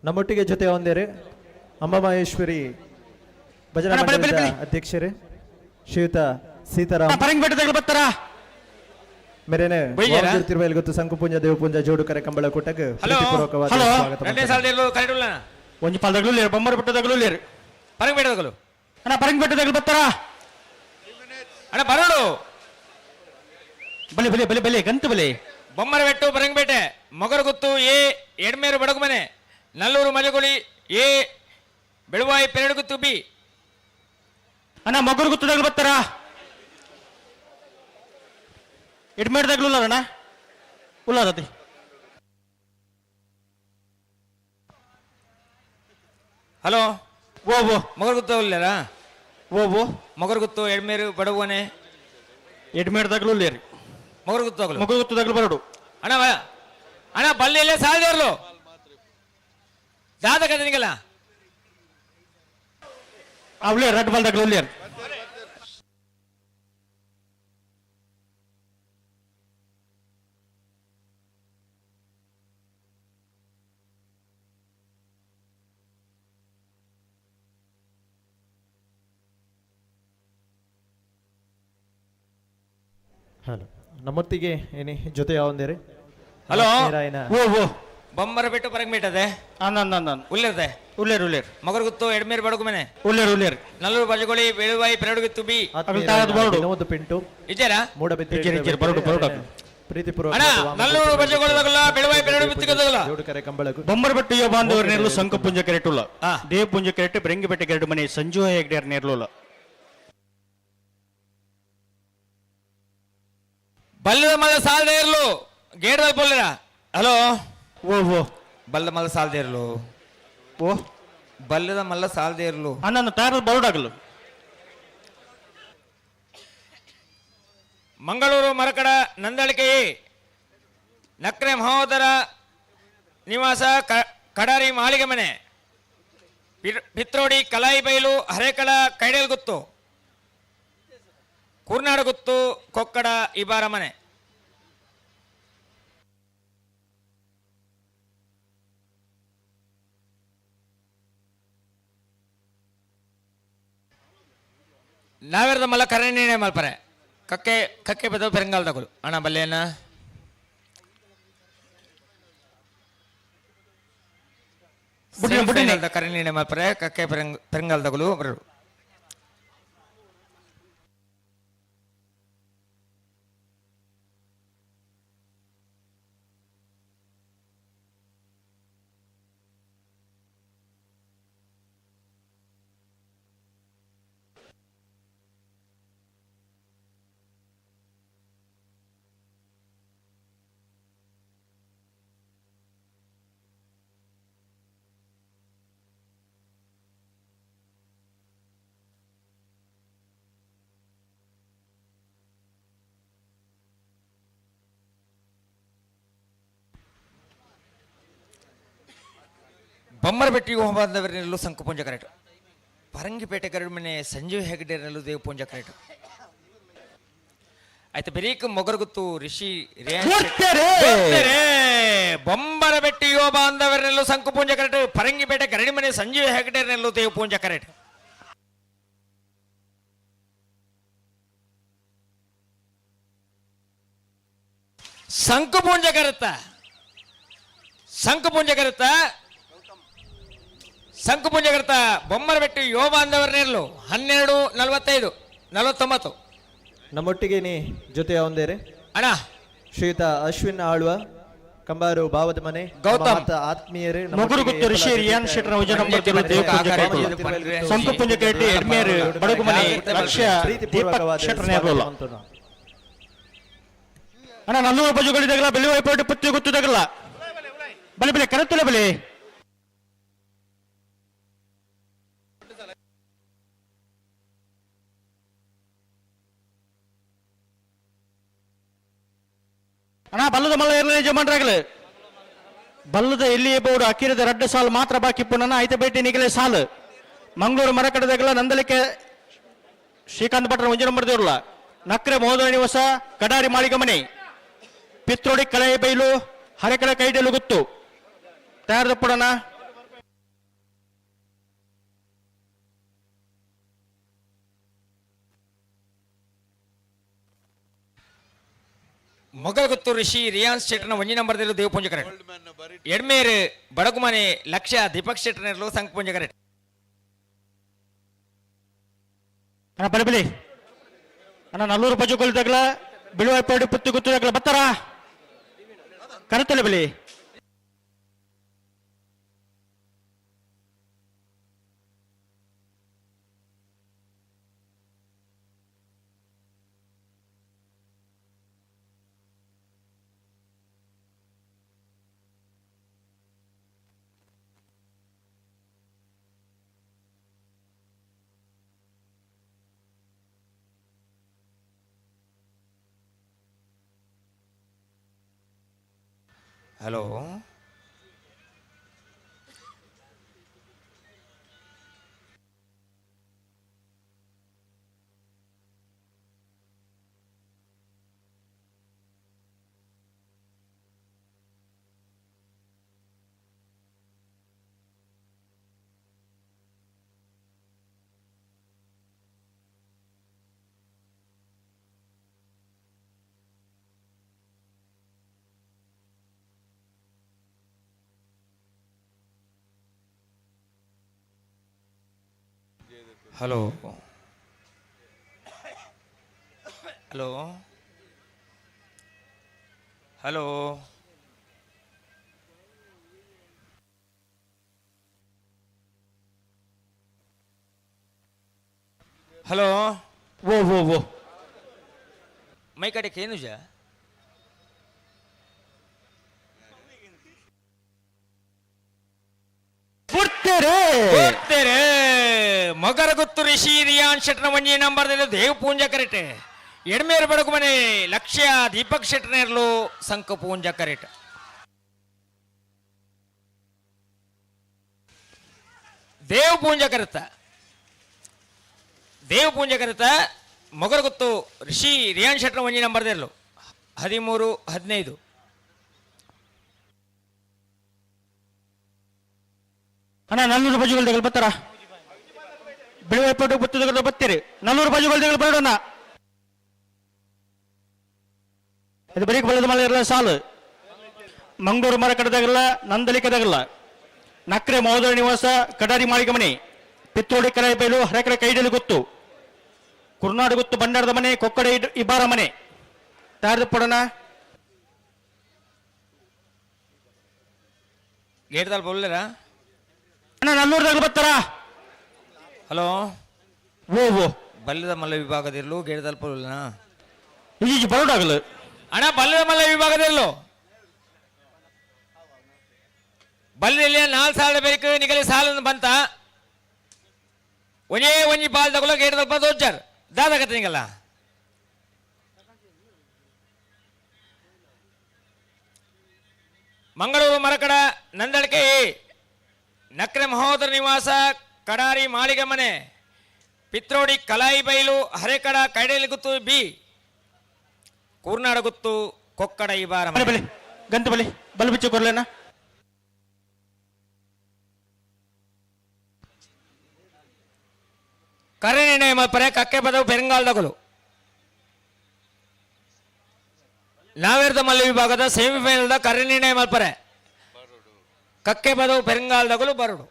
ನಮ್ಮೊಟ್ಟಿಗೆ ಜೊತೆ ಹೊಂದೇರೆ ಅಮ್ಮ ಮಹೇಶ್ವರಿ ಭಜನಾ ಮಂಡಳದ ಅಧ್ಯಕ್ಷರೇ ಶ್ರೀಯುತ ಸೀತಾರಾಮ್ ಬರ್ತಾರ ಮೇರೆನೆ ತಿರುವೈಲ್ ಗೊತ್ತು ಸಂಕುಪುಂಜ ದೇವಪುಂಜ ಜೋಡುಕರೆ ಕಂಬಳ ಕೂಟಕ್ಕೆ ಪ್ರೀತಿಪೂರ್ವಕವಾದ ಸ್ವಾಗತ ಒಂಜಿ ಪಾಲದಗಳು ಲೇರು ಬೊಮ್ಮರ ಬೆಟ್ಟದಗಳು ಲೇರು ಪರಂಗಬೇಟದಗಳು ಅಣ್ಣ ಪರಂಗಿಪೇಟೆದಗಳು ಬರ್ತಾರ ಅಣ್ಣ ಬರೋಡು ಬಲೆ ಗಂತು ಬಲೆ ಬೊಮ್ಮರಬೆಟ್ಟು ಪರಂಗಬೇಟೆ Mogaraguttu A Edmeru Badagumane Nallur Majaguli A Beluvai Peraduguttu B ಅಣ್ಣ ಮೊಗರು ಗುತ್ತದಾಗಲು ಬರ್ತಾರ ಎಡ್ಮೇಡ್ದಾಗ್ಲು ಅಣ್ಣ ಉಲ್ಲಾರತಿ ಹಲೋ ಓ ಮೊಗರಗುತ್ತು ಇಲ್ಲಾರ ಓ ಮೊಗರಗುತ್ತು ಎಡ್ಮೇರು ಬಡಗುವನೆ ಎಡ್ಮೇಡ್ದಾಗ್ಲು ಲೇರಿ ಮೊಗರಗುತ್ತು ಮೊಗರು ಗುತ್ತದಾಗ್ಲು ಬರಡು ಅಣ್ಣ ಬಲ್ಲಿಯಲ್ಲೇ ಸಾಲದೇರ್ಲು ಜಾತಕ ನಿಗಲ್ಲ ಅವಳೇ ರೆಡ್ ಬಾಲ್ದಾಗ್ಲು ಲೇರಿ ಹಲೋ ನಮ್ಮೊತ್ತಿಗೆ ಏನಿ ಜೊತೆ ಹೊಂದೇರೆ ಹಲೋ ಓ ಬೊಮ್ಮರ ಬಿಟ್ಟು ಪರಂಗ್ ಬಿಟ್ಟದೆ ಉಲ್ಲಿರ್ದೆ ಉಳ್ಳೇರ್ ಮಗರು ಗುತ್ತು ಎಡ್ಮೇರ್ ಬಡಗು ಮನೆ ಉಳ್ಳೇರ್ ನಲ್ಲೂರು ಬಜಗೊಳಿ ಬೆಳುವಾಯಿ ಪೆರಡುಗಿತ್ತು ಬಿ ವಿನೋದ್ ಪಿಂಟು ಇದ್ದಾರಾ ಮೂಡಬಿದ್ದರೆ ಪ್ರೀತಿಪೂರ್ವಕ ಅಣ್ಣ ನಲ್ಲೂರು ಬಜಗೊಳದಾಗಲ್ಲ ಬೆಳುವಾಯಿ ಪೆರಡು ಬಿತ್ತಿಗದಾಗಲ್ಲ ಜೋಡುಕರೆ ಕಂಬಳಗು ಬೊಮ್ಮರಬೆಟ್ಟು ಯುವ ಬಾಂಧವರು ನೆರಲು ಸಂಕಪುಂಜ ಕೆರೆಟುಲ್ಲ ದೇವಪುಂಜ ಕೆರೆಟ್ಟು ಬೆರಂಗಿಪೇಟೆ ಕೆರೆಡು ಮನೆ ಸಂಜು ಹೆಗ್ಡೇರ್ ನೆರಲುಲ್ಲ ಬಲ್ಲದ ಮಲ್ಲ ಸಾಲದೆ ಇರ್ಲು ಗೇಡ್ದಲ್ಲಿ ಪೊಲ್ಲರ ಹಲೋ ಓ ಬಲ್ಲದ ಮಲ್ಲ ಸಾಲದೆ ಇರ್ಲು ಓ ಬಲ್ಲದ ಮಲ್ಲ ಸಾಲದೆ ಇರ್ಲು ಅಣ್ಣ ತಾರ ಬರೋಡಾಗಲು ಮಂಗಳೂರು ಮರಕಡ ನಂದಳಿಕೆ ನಕ್ರೆ ಮಹೋದರ ನಿವಾಸ ಕಡಾರಿ ಮಾಳಿಗೆ ಮನೆ ಪಿತ್ರೋಡಿ ಕಲಾಯಿ ಬೈಲು ಹರೇಕಳ ಕೈಡೇಲ್ ಗುತ್ತು ಕುರ್ನಾಡು ಗುತ್ತು ಕೊಕ್ಕಡ ಇಬಾರ ಮನೆ ನಾವೆರದ ಮಲ್ಲ ಕರಣೆ ಮಲ್ಪರೆ ಕಕ್ಕೆ ಬೆದ ಪೆರಂಗಾಲ್ ತಗೊಳು ಅಣ್ಣ ಬಲ್ಲೇನ ಕರಣೆ ಮಲ್ಪರೆ ಕಕ್ಕೆ ಪೆರಂಗಾಲ್ ತಗೊಳು ಬರಡು ಬೊಮ್ಮರಬೆಟ್ಟಿ ಹೋಮಬಂದವರಿನಲ್ಲೂ ಸಂಕುಪುಂಜ ಕರೆಕ್ಟ್ ಪರಂಗಿಪೇಟೆ ಕರಡು ಮನೆ ಸಂಜೀವ್ ಹೆಗ್ಡೇರ್ನಲ್ಲೂ ದೇವಪುಂಜ ಕರೆಕ್ಟ್ ಆಯ್ತು ಬೆರೀಕ್ ಮೊಗರುಗುತ್ತು ರಿಷಿ ಬೊಮ್ಮರಬೆಟ್ಟಿ ಯುವ ಬಾಂಧವರಿನಲ್ಲೂ ಸಂಕುಪುಂಜ ಕರೆಕ್ಟ್ ಪರಂಗಿಪೇಟೆ ಕರಡಿ ಮನೆ ಸಂಜೀವ್ ಹೆಗ್ಡೇರ್ನಲ್ಲೂ ದೇವಪುಂಜ ಕರೆಕ್ಟ್ ಸಂಕುಪುಂಜ ಕರುತ್ತ ಸಂಕುಪುಂಜ ಕರ್ತ ಬೊಮ್ಮರಬೆಟ್ಟಿ ಯುವ ಬಾಂಧವರನ್ನೆರಲು 12:45 ನಮ್ಮೊಟ್ಟಿಗೆ ನೀ ಜೊತೆ ಒಂದೇರೆ ಅಣ್ಣ ಶ್ರೀಯುತ ಅಶ್ವಿನ್ ಆಳ್ವ ಕಂಬಾರು ಭಾವದ ಮನೆ ಗೌತಮ್ ಆತ್ಮೀಯರೇ ಮುಗುರುಗುತ್ತು ಋಷಿ ರಿಯಾನ್ ಶೆಟ್ರ ಸಂಕುಪುಂಜ ಕೆರೆಟ್ಟು ಎಡ್ಮೇರ್ ಬಡಗು ಮನೆ ಲಕ್ಷ್ಯ ದೀಪಕ್ ಶೆಟ್ರ ನೆರಲುಲ್ಲ ಅಣ್ಣ ನಲ್ಲೂರು ಬಜುಗಳಿದಾಗಲ್ಲ ಬೆಲೆ ವೈಪೋಟಿ ಪುತ್ತಿ ಗೊತ್ತಿದಾಗಲ್ಲ ಬಲಿ ಕರೆತುಲ ಬಲಿ ಅಣ್ಣ ಬಲ್ಲದ ಮಲ್ಲ ಇರಲಿ ಯಜಮಾನ್ರಾಗಲಿ ಬಲ್ಲದ ಎಲ್ಲಿಯೇ ಬೋರ್ಡು ಅಕ್ಕಿರದ 2 ಸಾಲು ಮಾತ್ರ ಬಾಕಿ ಪುನಃ ಐತೆ ಭೇಟಿ ನಿಗಲೇ ಸಾಲು ಮಂಗಳೂರು ಮರಕಡದಾಗಲ್ಲ ನಂದಲಿಕೆ ಶ್ರೀಕಾಂತ್ ಭಟ್ರ ಮುಂಜಾನೆ ಮಾಡಿದಿರಲ್ಲ ನಕ್ರೆ ಮಹೋದಯ ನಿವಾಸ ಕಡಾರಿ ಮಾಳಿಗೆ ಮನೆ ಪಿತ್ರೋಡಿ ಕಳೆಯ ಬೈಲು ಹರೆಕಳ ಕೈಡೆಲು ಗುತ್ತು ತಯಾರದ ಪುಡಣ ಮೊಗಗುತ್ತು ಋಷಿ ರಿಯಾನ್ಸ್ ಶೆಟ್ರನ ಒಂಜಿ ನಂಬರ್ದಲ್ಲೂ ದೇವಪುಂಜ ಕರೆಕ್ಟ್ ಎಡ್ಮೇರ್ ಬಡಗುಮನೆ ಲಕ್ಷ್ಯ ದೀಪಕ್ ಶೆಟ್ರನಲ್ಲೂ ಸಂಕುಪುಂಜ ಕರೆಕ್ಟ್ ಅಣ್ಣ ಬಲಿ ಅಣ್ಣ ನಲ್ಲೂರು ಬಜುಗಳಿದಾಗಲ ಬಿಳುವಾಯ್ಪಾಡಿ ಪುತ್ತಿ ಗುತ್ತದಾಗಲ ಬತ್ತಾರ ಕರೆತಲೆ ಬಲಿ hello hello hello hello hello ಓ ಓ ಓ ಮೈ ಕಡೆಗೆ ಏನು ಜಾ ಗೊತ್ತೇರೆ ಮಗರ ಗೊತ್ತು ರಿಷಿ ರಿಯಾನ್ ಶೆಟ್ನ ಒಂಜಿ ನಂಬರ್ ದೇವ್ ಪೂಂಜ ಕರೆಟ್ ಎಡ್ಮೇರು ಬಡಕು ಮನೆ ಲಕ್ಷ್ಯ ದೀಪಕ್ ಶೆಟ್ನೇರ್ಲು ಸಂಕ ಪೂಂಜ ಕರೆಟ್ ದೇವ್ ಪೂಂಜ ಕರೆತ ದೇವ್ ಪೂಂಜ ಕರೆತ ಮಗರ ಗೊತ್ತು ರಿಷಿ ರಿಯಾನ್ ಶೆಟ್ನ ಒಂಜಿ ನಂಬರ್ 13-15 ಅಣ್ಣ 400 ಬಾಜುಗಳು ತೆಗೆದು ಬರ್ತಾರ ಬೆಳವೈಪಟ್ಟು ಬತ್ತು ತೆಗೆದು ಬರ್ತೀರಿ 400 ಬಾಜುಗಳು ತೆಗೆದು ಬರೋಣ ಇದು ಬರೀಕ್ ಬೆಳೆದ ಮಳೆ ಇರಲ್ಲ ಸಾಲು ಮಂಗಳೂರು ಮರ ಕಡದಾಗಲ್ಲ ನಂದಲಿ ಕದಾಗಲ್ಲ ನಕ್ರೆ ಮಹೋದರ ನಿವಾಸ ಕಡಾರಿ ಮಾಳಿಗೆ ಮನೆ ಪಿತ್ತೋಡಿ ಕರಾಯಿ ಬೈಲು ಹರಕರೆ ಕೈಡಲು ಗೊತ್ತು ಕುರ್ನಾಡು ಗೊತ್ತು ಬಂಡಾರದ ಮನೆ ಕೊಕ್ಕಡೆ ಇಬ್ಬಾರ ಮನೆ ತಾರ್ದು ಪಡೋಣ ಗೇಟ್ದಲ್ಲಿ ಬೋಲ್ಲರಾ ಅಣ್ಣ 400 ಬರ್ತಾರ ಹಲೋ ಓ ಓ ಬಲ್ಲದ ಮಲ್ಲ ವಿಭಾಗದಿರ್ಲು ಗೇಟ್ದಲ್ಲಿ ಬೋಲ್ಲನಾ ಈಜು ಬರೋಡಾಗಲ್ಲ ಅಣ್ಣ ಬಲ್ಲದ ಮಲ್ಲ ವಿಭಾಗದಿರ್ಲು ಬಲ್ಲದಲ್ಲಿ 4 ಸಾಲ ಬೇಕು ನಿಗಲಿ ಸಾಲ ಬಂತ ಒಂಜೇ ಒಂಜಿ ಬಾಲ್ ತಗೊಳ್ಳೋ ಗೇಟ್ದಲ್ಲಿ ಬಂದು ಹೋಗ್ಚಾರ ದಾದಾಗತ್ತೆ ನಿಗಲ್ಲ ಮಂಗಳೂರು ಮರಕಡ ನಂದಳಿಕೆ ನಕ್ರೆ ಮಹೋದರ ನಿವಾಸ ಕಡಾರಿ ಮಾಳಿಗೆ ಮನೆ ಪಿತ್ರೋಡಿ ಕಲಾಯಿ ಬೈಲು ಹರೆಕಡ ಕೈಡೇಲಿ ಗುತ್ತು ಬಿ ಕೂರ್ನಾಡ ಗುತ್ತು ಕೊಕ್ಕಡ ಇಬಾರ ಬಲಿ ಗಂತು ಬಲಿ ಬಲ್ ಬಿಚ್ಚು ಕೊರ್ಲೇನ ಕರೆ ನಿರ್ಣಯ ಮಲ್ಪರೆ ಕಕ್ಕೆ ಪದವು ಪೆರಂಗಾಲ್ದಗಳು ನಾವೇರ್ದ ಮಲ್ಲ ವಿಭಾಗದ ಸೆಮಿಫೈನಲ್ದ ಕರೆ ನಿರ್ಣಯ ಮಲ್ಪರೆ ಕಕ್ಕೆ ಪದವು ಪೆರಂಗಾಲ್ದಗಳು ಬರಡು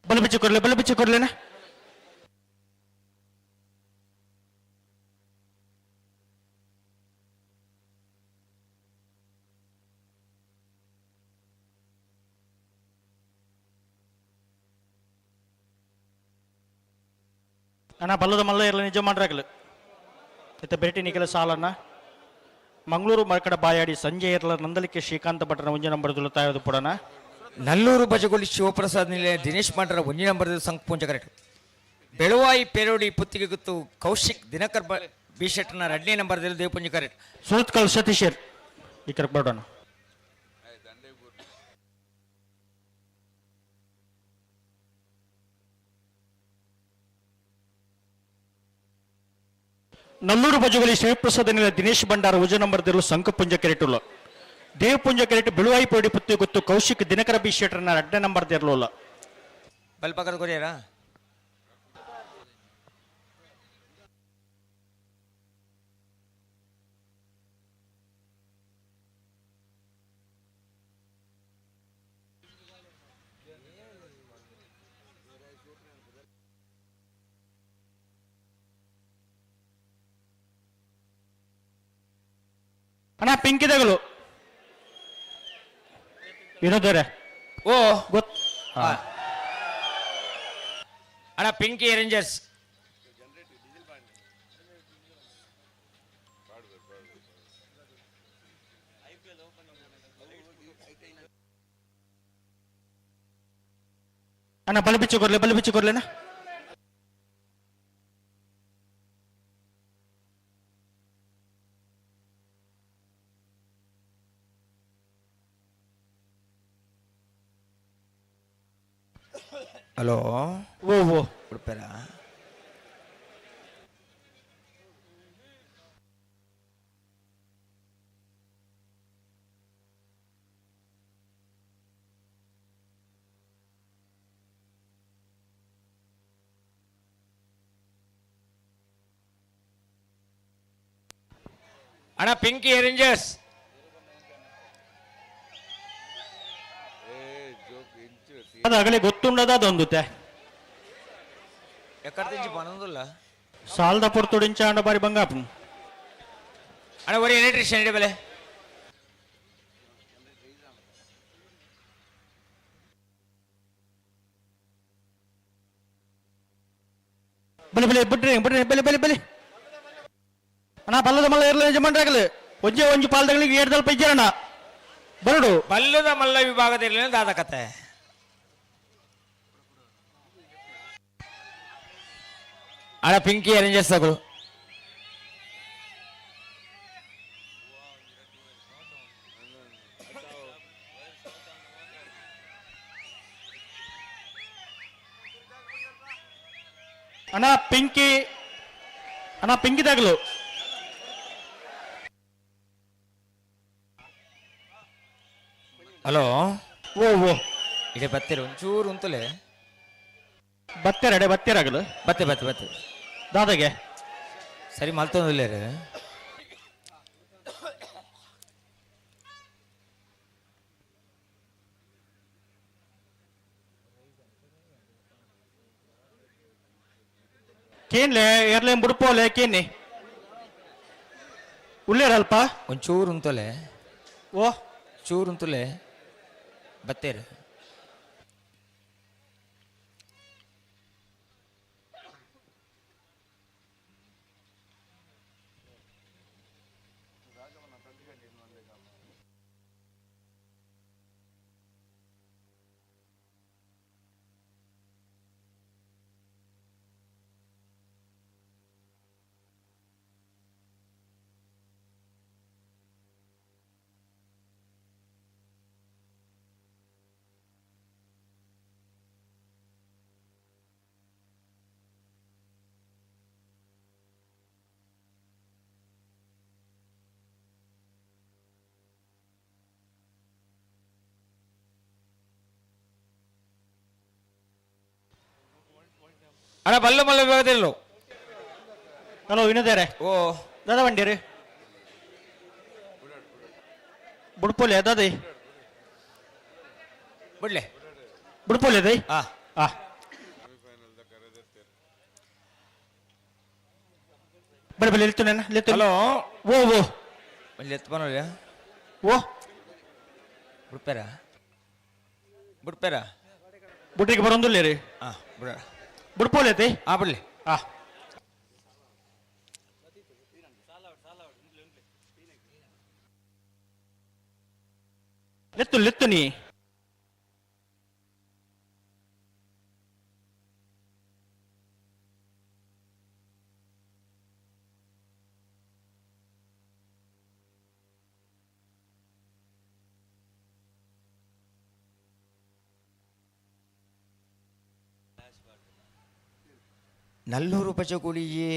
ಬಲ್ ಬಿಚ್ಚು ಕೊರ್ಲೇನ ಅಣ್ಣ ಬಲ್ಲದ ಮಲ್ಲ ಇರಲ್ಲ ನಿಜ ಮಾಡ್ರಾಗಲು ಇತ್ತ ಭೇಟಿ ನಿಖಿಲ ಸಾಲನ್ನ ಮಂಗಳೂರು ಮರಕಡ ಬಾಯಾಡಿ ಸಂಜೆ ಇರಲ ನಂದಲಿಕೆ ಶ್ರೀಕಾಂತ ಭಟ್ರನ ಒಂಜಿ ನಂಬರ್ ತಾಯೋದು ಪುಡಣ ನಲ್ಲೂರು ಬಜಗೊಳಿ ಶಿವಪ್ರಸಾದ್ ನಿಲಯ ದಿನೇಶ್ ಮಂಡ್ರ ಒಂಜಿ ನಂಬರ್ ಸಂಕ್ ಪೂಂಜ ಕರೆಕ್ಟ್ ಬೆಳುವಾಯಿ ಪೇರೋಡಿ ಪುತ್ತಿಗೆ ಗುತ್ತು ಕೌಶಿಕ್ ದಿನಕರ್ ಬಿ ಶೆಟ್ನ 2ನೇ ನಂಬರ್ ದೇವಪುಂಜ ಕರೆಕ್ಟ್ ಸುರತ್ಕಲ್ ಸತೀಶರ್ ಈ ಕರೆಕ್ಟ್ ಬರೋಣ ನಲ್ಲೂರು ಬಜುಗಲಿ ಶಿವಪ್ರಸಾದ ನಿಲ ದಿನೇಶ್ ಭಂಡಾರ ಉಜ ನಂಬರ್ ಸಂಕಪುಂಜ ಕೆರೆಟುಲ್ಲ ದೇವಪುಂಜ ಕೆರೆಟ್ ಬೆಳುವಾಯಿ ಪೋಡಿ ಪುತ್ತಿ ಗೊತ್ತು ಕೌಶಿಕ್ ದಿನಕರ ಬಿ ಶೆಟ್ರನ 2ನೇ ನಂಬರ್ ದೇರ್ಲೋಲ್ಲ ಬಲ್ಪಕದ ಕೊರಿಯರಾ ಅಣ್ಣ ಪಿಂಕಿದಗಳು ವಿನೋದರೇ ಓ ಗೊತ್ತ ಅಣ್ಣ ಪಿಂಕಿ ರೇಂಜರ್ಸ್ ಅಣ್ಣ ಬಲ್ ಬಿಚ್ಚು ಕೊರ್ಲೇನ ಹಲೋ ಓ ಓ ಉಡುಪೇರಾ ಅಣ್ಣ ಪಿಂಕಿ ರೇಂಜರ್ಸ್ ಅದು ಆಗಲೇ ಗೊತ್ತುಂಡದ ಅದೊಂದುತ್ತೆ ಎಕ್ಕಡ್ತಿಂಚಿ ಪನೊಂದುಲ್ಲ ಸಾಲದ ಪೊರ್ತುಡಿಂಚ ಅಂಡ ಬಾರಿ ಬಂಗಾಪು ಅಣ್ಣ ಒರಿ ಎಲೆಕ್ಟ್ರಿಷಿಯನ್ ಇಡೆ ಬೆಲೆ ಬಲೆ ಬಲೆ ಬಿಡ್ರಿ ಬಿಡ್ರಿ ಬಲೆ ಬಲೆ ಬಲೆ ಅಣ್ಣ ಬಲ್ಲದ ಮಲ್ಲ ಇರಲಿ ಯಜಮಾನ್ರಾಗಲಿ ಒಂಜೆ ಒಂಜು ಪಾಲ್ದಗಳಿಗೆ 7 ದಲ್ಪ ಇಜ್ಜರಣ್ಣ ಬರಡು ಬಲ್ಲದ ಮಲ್ಲ ವಿಭಾಗದಲ್ಲಿ ದಾದಕತೆ ಅಣ್ಣ ಪಿಂಕಿ ರೇಂಜರ್ಸ್ ತಗೊಳ್ಳು ಅಣ್ಣ ಪಿಂಕಿ ತಗಲು ಹಲೋ ಓ ಓ ಇಡೆ ಬತ್ತೀರ ಒಂಚೂರು ಉಂತಲೆ ಬತ್ತೆರಡೆ ಬತ್ತೆರಾಗಲು ಬತ್ತೆ ಬತ್ತೆ ಬತ್ತೆ ದಾದಾಗೆ ಸರಿ ಮಲ್ತೊಂದಿಲ್ಲ ರೀ ಕೇನ್ಲೆ ಎರ್ಲೆ ಬುಡ್ಪೋಲೆ ಕೇನೆ ಉಳ್ಳೇರಲ್ಪ ಒಂಚೂರು ಉಂತಲೆ ಓ ಚೂರು ಉಂತಲೆ ಬತ್ತೇರ ಅಣ್ಣ ಬಲ್ಲು ಮಲ್ಲ ವಿಭಾಗದಲ್ಲೋ ಹಲೋ ಇನ್ನದೇರೆ ಓ ದಾದಾ ಬಂಡೀರಿ ಬುಡ್ಪೋಲೆ ದಾದಿ ಬಿಡ್ಲೆ ಬುಡ್ಪೋಲೆ ದೈ ಆ ಆ ಬಲೆ ಬಲೆ ಲಿತ್ತು ನೆನ ಲಿತ್ತು ಹಲೋ ಓ ಓ ಒಂದು ಎತ್ತು ಬನ್ನೋಲ್ಲ ಓ ಬಿಡ್ಪೇರ ಬುಟ್ಟಿಗೆ ಬರೋಂದಿಲ್ಲ ರೀ ಆ ಬಿಡ ಬುಡ್ಪೋಲೆ ದೈ ಆ ಬಿಡ್ಲಿ ಆ ಲಿತ್ತು ನೀ ನಲ್ಲೂರು ಬಜಗುಳಿಯೇ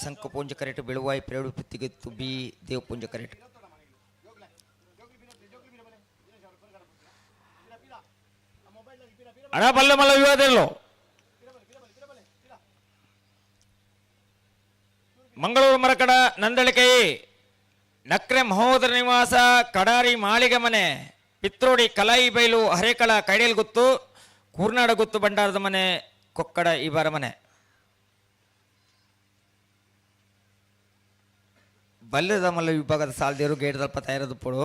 ಸಂಕಪುಂಜ ಕರೆಟ್ ಬೆಳುವಾಯಿ ಪ್ರೇಡು ಪುತ್ತಿಗೆ ತುಬಿ ದೇವಪುಂಜ ಕರೆಟ್ ಅಣ್ಣ ಬಲ್ಲ ಮಲ್ಲ ವಿವಾದಲ್ಲೋ ಮಂಗಳೂರು ಮರಕಡ ನಂದಳಿಕೈ ನಕ್ರೆ ಮಹೋದರ ನಿವಾಸ ಕಡಾರಿ ಮಾಳಿಗೆ ಮನೆ ಪಿತ್ರೋಡಿ ಕಲಾಯಿ ಬೈಲು ಹರೇಕಳ ಕೈಡೇಲ್ ಗುತ್ತು ಕೂರ್ನಾಡ ಗುತ್ತು ಭಂಡಾರದ ಮನೆ ಕೊಕ್ಕಡ ಇಬರ ಮನೆ ಬಲ್ಲದ ಮಲ್ಲ ವಿಭಾಗದ ಸಾಲದೇರು ಗೇಟ್ ದಲ್ಪ ತಯಾರದು ಪಡು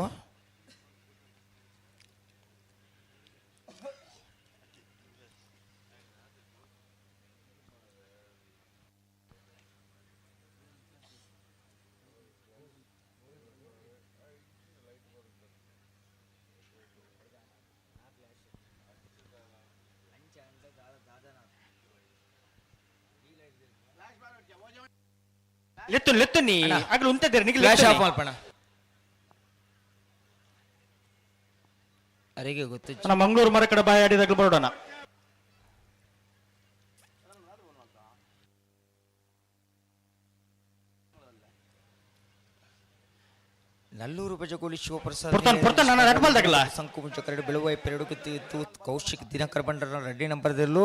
ಲೆತ್ತು ನೀ ಆಗ್ಲು ಉಂತದೇರ ನಿಗೆ ಫ್ಲಾಶ್ ಆಫ್ ಮಲ್ಪಣ ಅರಿಗೆ ಗೊತ್ತು ನಮ್ಮ ಮಂಗಳೂರು ಮರ ಕಡೆ ಬಾಯಿ ಆಡಿದಾಗಲು ಬರೋಣ ನಲ್ಲೂರು ಬಜಗೋಳಿ ಶಿವಪ್ರಸಾದ್ ನಾನು ರೆಡ್ಬಾಲ್ದಾಗಲ್ಲ ಸಂಕು ಮುಂಚ ಕರಡು ಬೆಳುವಾಯಿ ಪೆರಡು ಕಿತ್ತು ಕೌಶಿಕ್ ದಿನಕರ್ ಬಂಡರ ರೆಡ್ಡಿ ನಂಬರ್ದಲ್ಲೂ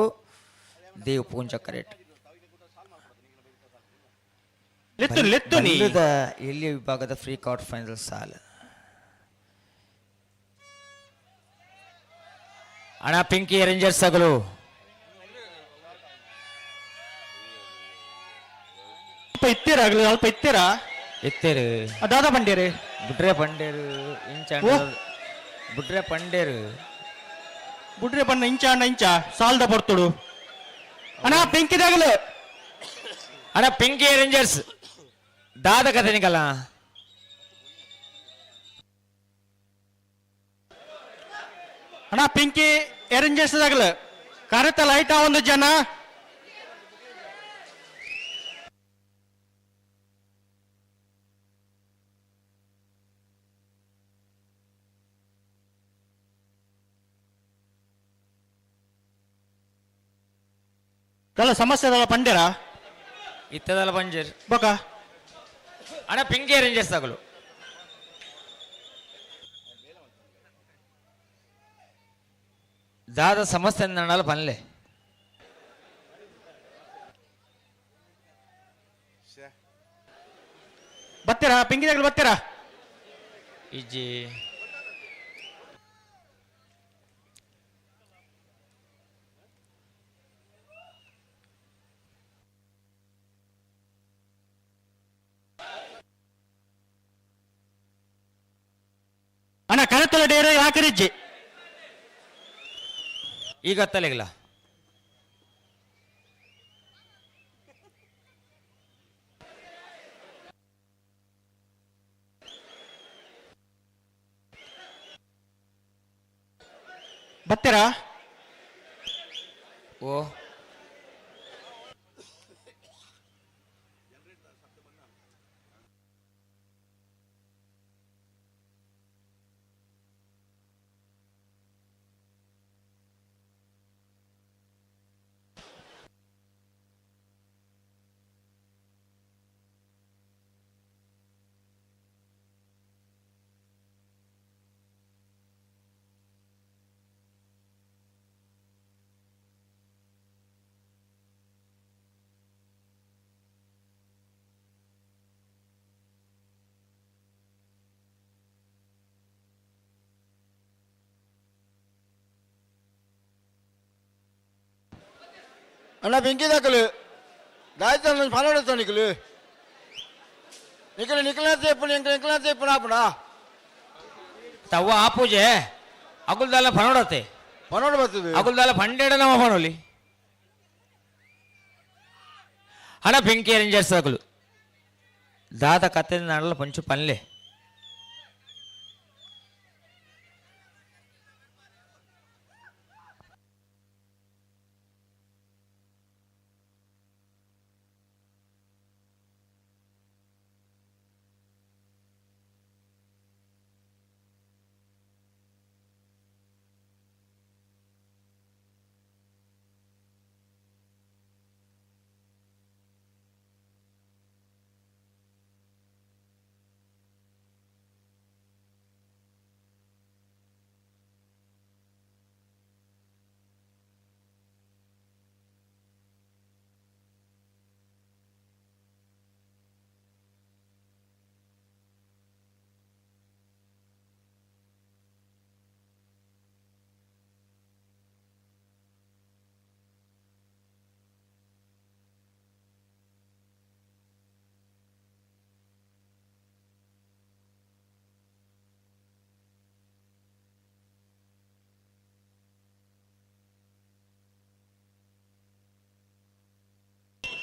ದೇವ್ ಪೂಂಜ ಕರೆಟ್ ಎಲ್ಲಿ ವಿಭಾಗದ ಫ್ರೀ ಕ್ವಾರ್ಟರ್ ಫೈನಲ್ ಸಾಲು ಅಣ್ಣ ಪಿಂಕಿ ರೇಂಜರ್ಸ್ ಆಗಲು ಇತ್ತೀರಾಗ್ಲಿ ಸ್ವಲ್ಪ ಇತ್ತೀರಾ ಎತ್ತೇರು ದಾದಾ ಬಂಡೇರಿ ಬುಡ್ರೆ ಪಂಡೇರು ಬುಡ್ರೆ ಪಂಡೇರು ಬುಡ್ರೆ ಬಣ್ಣ ಇಂಚ ಸಾಲ್ದ ಬರ್ತುಡು ಅಣ್ಣ ಬೆಂಕಿದಾಗಲು ಅಣ್ಣ ಪಿಂಕಿ ರೇಂಜರ್ಸ್ ದಾದ ಕತೆ ನಿಕಲ್ಲ ಅಣ್ಣ ಪಿಂಕಿ ಎರಂಜರ್ಸ್ದಾಗಲು ಕರೆತ ಲೈಟ್ ಒಂದು ಜನ ಕಲ ಸಮಸ್ಯೆ ಪಂಡೇರಾ ಇತ್ತದಲ್ಲ ಪಂಜರ್ ಬೊಕ ಅಣ್ಣ ಪಿಂಕಿ ರೇಂಜರ್ಸ್ ಆಗಲು ದಾದ ಸಮಸ್ಯೆ ನಡಾಲ ಪನ್ಲೆ ಬತ್ತೀರಾ ಪಿಂಕಿದಾಗಲು ಬತ್ತೀರಾ ಇಜ್ಜಿ ಅಣ್ಣ ಕರೆತಲ ಡೇರೆ ಯಾಕರಿಜ್ಜಿ ಈಗ ಹತ್ತಲೆಗಿಲ್ಲ ಬತ್ತೀರಾ ಓ ಅಣ್ಣ ಬೆಂಕಿ ದಾಖಲು ಗಾಯತ್ರಿ ಫಾಲೋಡ್ತಾ ನಿಖಲು ನಿಖಲತೆ ನಿಖಲತೆ ಪುನಃ ತವ್ವ ಆ ಪೂಜೆ ಅಗುಲ್ದಾಲ ಫನೋಡತೆ ಫನೋಡ್ ಬರ್ತದೆ ಅಗುಲ್ದಾಲ ಫಂಡೇಡ ನಮ್ಮ ಫನೋಲಿ ಹಣ ಪಿಂಕಿ ರೇಂಜರ್ಸ್ ಆಗಲು ದಾದ ಕತ್ತೆ ನಡಲ ಪಂಚು ಪನ್ಲೆ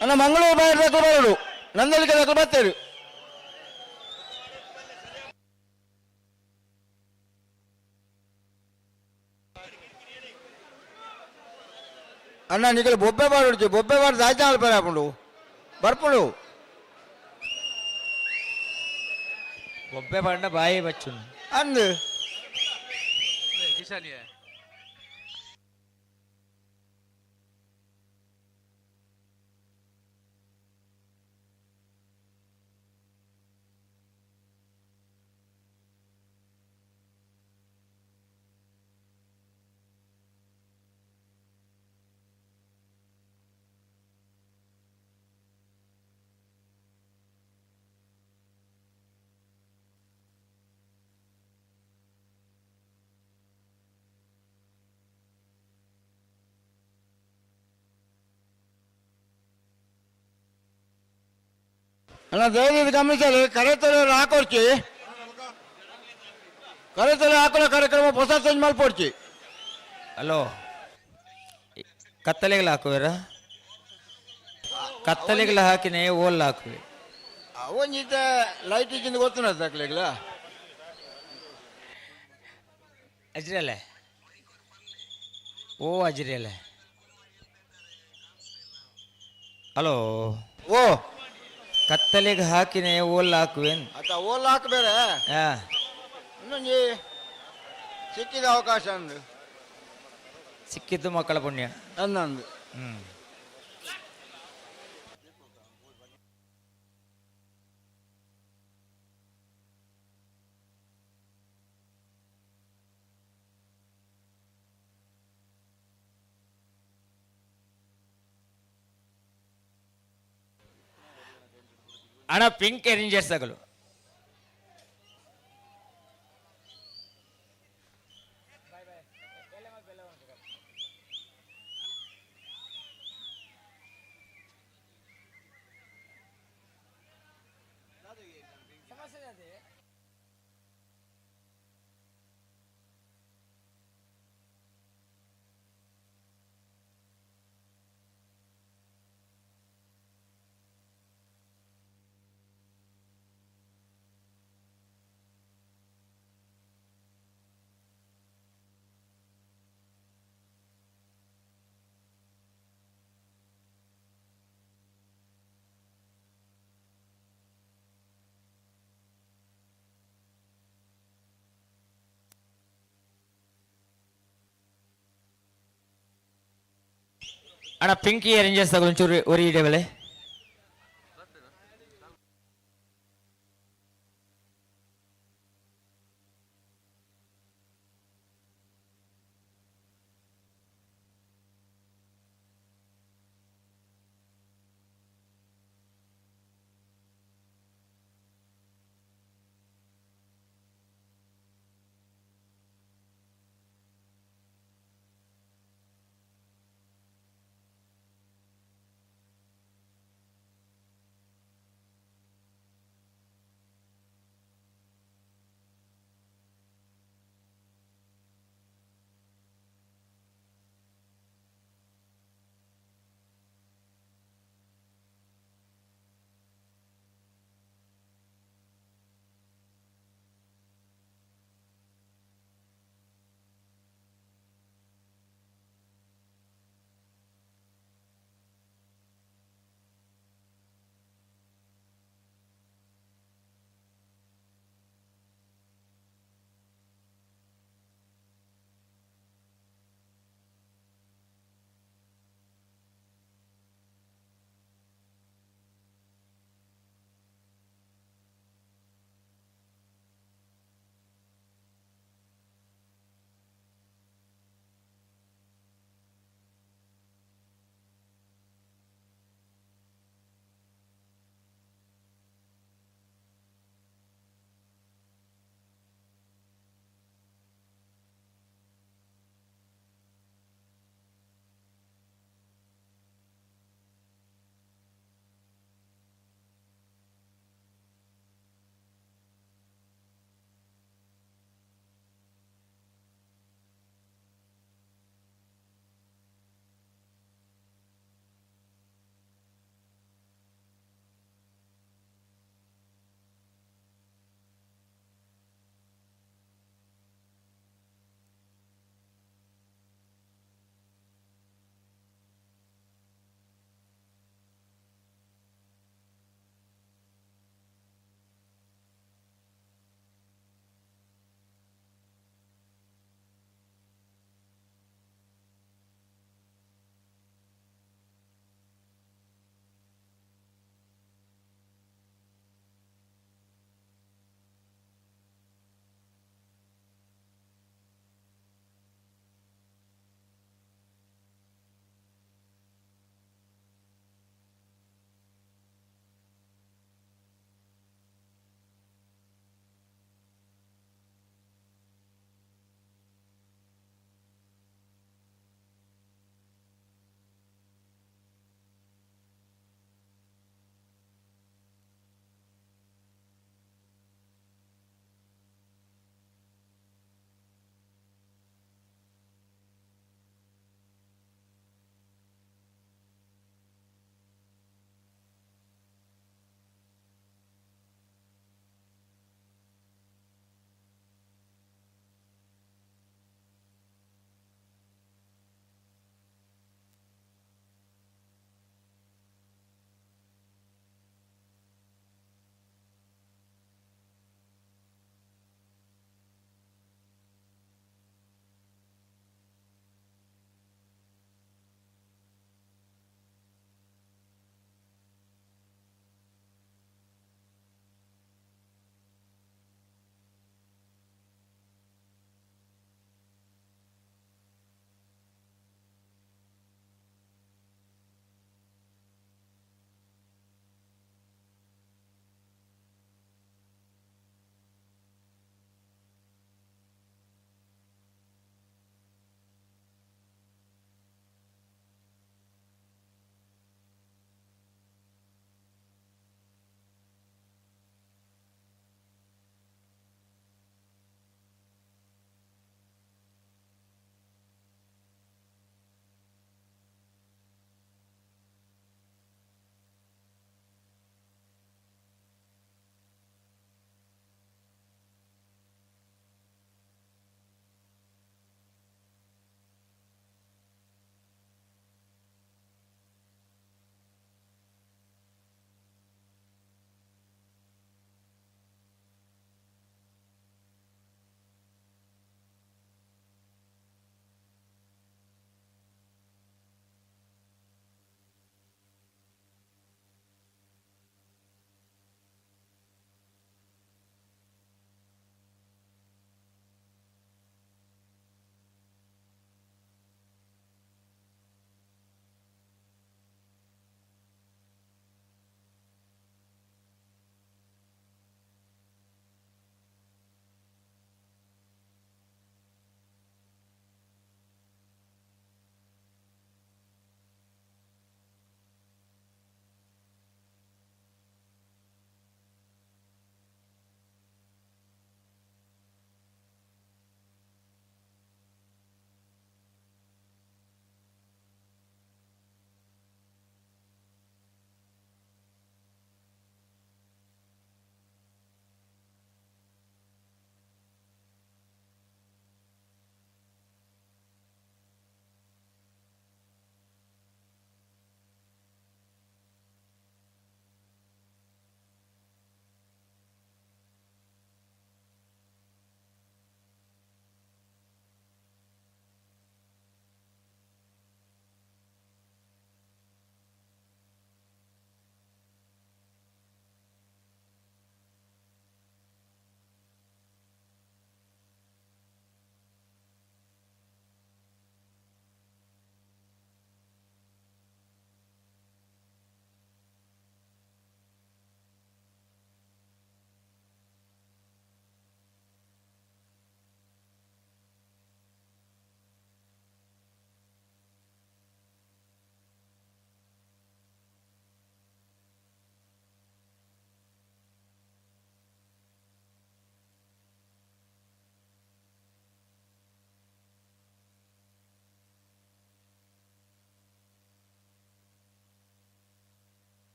ಅಣ್ಣ ಮಂಗಳೂರು ಬಾಯಿ ಬರೋಡು ನಂದಲಿಕೆ ದಾಖಲು ಬರ್ತೇವೆ ಅಣ್ಣ ನಿಖಲು ಬೊಬ್ಬೆ ಬಾಡು ಬೊಬ್ಬೆ ಬಾಡು ದಾಯ್ತಾ ಪೇರ ಹಾಕೊಂಡು ಬರ್ಪುಡು ಒಬ್ಬೆ ಪಂಡ ಬಾಯಿ ಬಚ್ಚು ಅಂದು ಅಣ್ಣ ದಯವಿಟ್ಟು ಗಮನಿಸಲು ಕರೆತಲು ಹಾಕೊಡ್ಚಿ ಕರೆತಲು ಹಾಕೊಳ್ಳೋ ಕಾರ್ಯಕ್ರಮ ಹೊಸ ಚೇಂಜ್ ಮಾಡ್ಕೊಡ್ಚಿ. ಹಲೋ ಕತ್ತಲೆಗಳು ಹಾಕುವರ ಕತ್ತಲೆಗಳು ಹಾಕಿನೇ ಓಲ್ ಹಾಕುವೆ ಒಂಜಿತ ಲೈಟ್ ಇಚ್ಚಿಂದ ಗೊತ್ತಿನ ತಕ್ಲೆಗ್ಲ ಅಜ್ರಲೆ ಓ ಅಜ್ರಲೆ ಹಲೋ ಓ ಕತ್ತಲೆಗೆ ಹಾಕಿನೇ ಓಲ್ ಹಾಕುವೆ ಆತ ಓಲ್ ಹಾಕಬೇರೆ ಹಾ ಇನ್ನೊಂದು ಸಿಕ್ಕಿದ ಅವಕಾಶ ಅಂದು ಸಿಕ್ಕಿದ್ದು ಮಕ್ಕಳ ಪುಣ್ಯ ಅನ್ನಂದು. ಅಣ್ಣ ಪಿಂಕ್ ರೇಂಜರ್ಸ್ ಆಗಲು ಅಣ್ಣ ಪಿಂಕಿ ರೇಂಜರ್ಸ್ ಆಗಲು ಒಂಚೂರು ಒರಿ ಇಡೇವಲೆ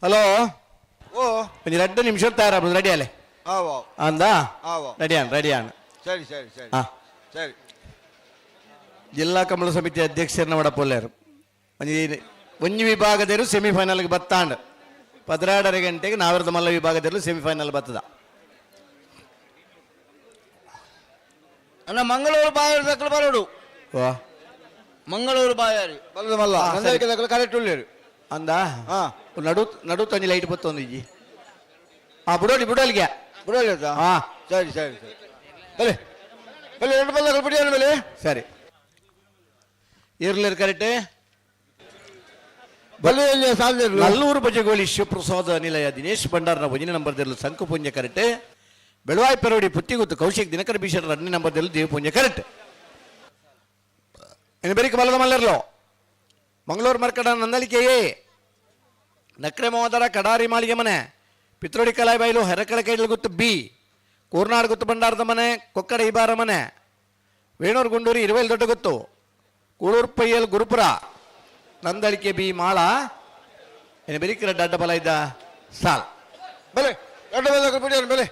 ಹಲೋ ಓ ಒಂದು 2 ನಿಮಿಷ ತಯಾರಾಗ್ಬೋದು ರೆಡಿ ಅಲ್ಲೇ ಅಂದಾ ರೆಡಿಯಾನ್ ಸರಿ ಸರಿ ಸರಿ ಹಾ ಸರಿ ಜಿಲ್ಲಾ ಕಮಲ ಸಮಿತಿ ಅಧ್ಯಕ್ಷರನ್ನ ವಡಪೊಲ್ಲೇರು ಒಂಜಿ ವಿಭಾಗದವರು ಸೆಮಿಫೈನಲ್ಗೆ ಬತ್ತಾಂಡ್ 12:30 ಗಂಟೆಗೆ ನಾವಿರದ ಮಲ್ಲ ವಿಭಾಗದಲ್ಲೂ ಸೆಮಿಫೈನಲ್ ಬರ್ತದ ಅಣ್ಣ ಮಂಗಳೂರು ಬಾಯಾರಿ ದಕ್ಕಲು ಬರೋಡು ವಾ ಮಂಗಳೂರು ಬಾಯಾರಿ ಬಲ್ಲದ ಮಲ್ಲ ನಂದಳಿಕೆ ದಕ್ಕಲು ಕರೆಕ್ಟ್ ಉಳ್ಳೇರು ಅಂದ ಹಾ ನಡು ತಂಜಿ ಲೈಟ್ ಬತ್ತೊಂದು ಇಜ್ಜಿ ಬಿಡೋಲಿಗೆ ಬಿಡೋಲ್ಲ ಹಾ ಸರಿ ಸರಿ ಸರಿ ಬಲೆ ಬಲೆ 2 ಬಲ್ಲ ಬಿಡಿಯೋಣ ಮೇಲೆ ಸರಿ ಇರ್ಲಿರ್ ಕರೆಕ್ಟೇ ಬಲೆಯಲ್ಲಿ ಸಾಧ್ಯ ನಲ್ಲೂರು ಬಜಗೋಳಿ ಶಿವಪ್ರಸಾದ ನಿಲಯ ದಿನೇಶ್ ಭಂಡಾರನ ಒಂಜನೇ ನಂಬರ್ದಲ್ಲೂ ಸಂಕು ಪುಂಜ ಕರೆಕ್ಟ್ ಬೆಳವಾಯಿ ಪೆರೋಡಿ ಪುತ್ತಿಗುತ್ತು ಕೌಶಿಕ್ ದಿನಕರ ಬೀಶರ್ 2ನೇ ನಂಬರ್ದಲ್ಲೂ ದೇವ ಪುಂಜ ಕರೆಕ್ಟ್ ಇನ್ನು ಬೇರೆ ಬಲದ ಮಲ್ಲರ್ಲೋ ಮಂಗಳೂರು ಮರ್ಕಡ ನಂದಳಿಕೆಯೇ ನಕ್ರೆ ಮೋದರ ಕಡಾರಿ ಮಾಳಿಗೆ ಮನೆ ಪಿತ್ರೋಡಿ ಕಲಾಯಿ ಬೈಲು ಹೆರಕಳ ಕೈಲು ಗೊತ್ತು ಬಿ ಕೂರ್ನಾಡು ಗೊತ್ತು ಭಂಡಾರದ ಮನೆ ಕೊಕ್ಕಡ ಇಬಾರ ಮನೆ ವೇಣೂರು ಗುಂಡೂರಿ ಇರುವೆಲ್ ದೊಡ್ಡ ಗೊತ್ತು ಕೂಳೂರು ಪಯ್ಯಲ್ ಗುರುಪುರ ನಂದಳಿಕೆ ಬಿ ಮಾಳ ಇನ್ನು ಬೆರಿಕಿರ ಅಡ್ಡ ಬಲ ಇದ್ದ ಸಾಲ್ ಬಲೆ 2 ಬಲ್ಲ ಬಿಡಿಯೋಣ ಬಲೆ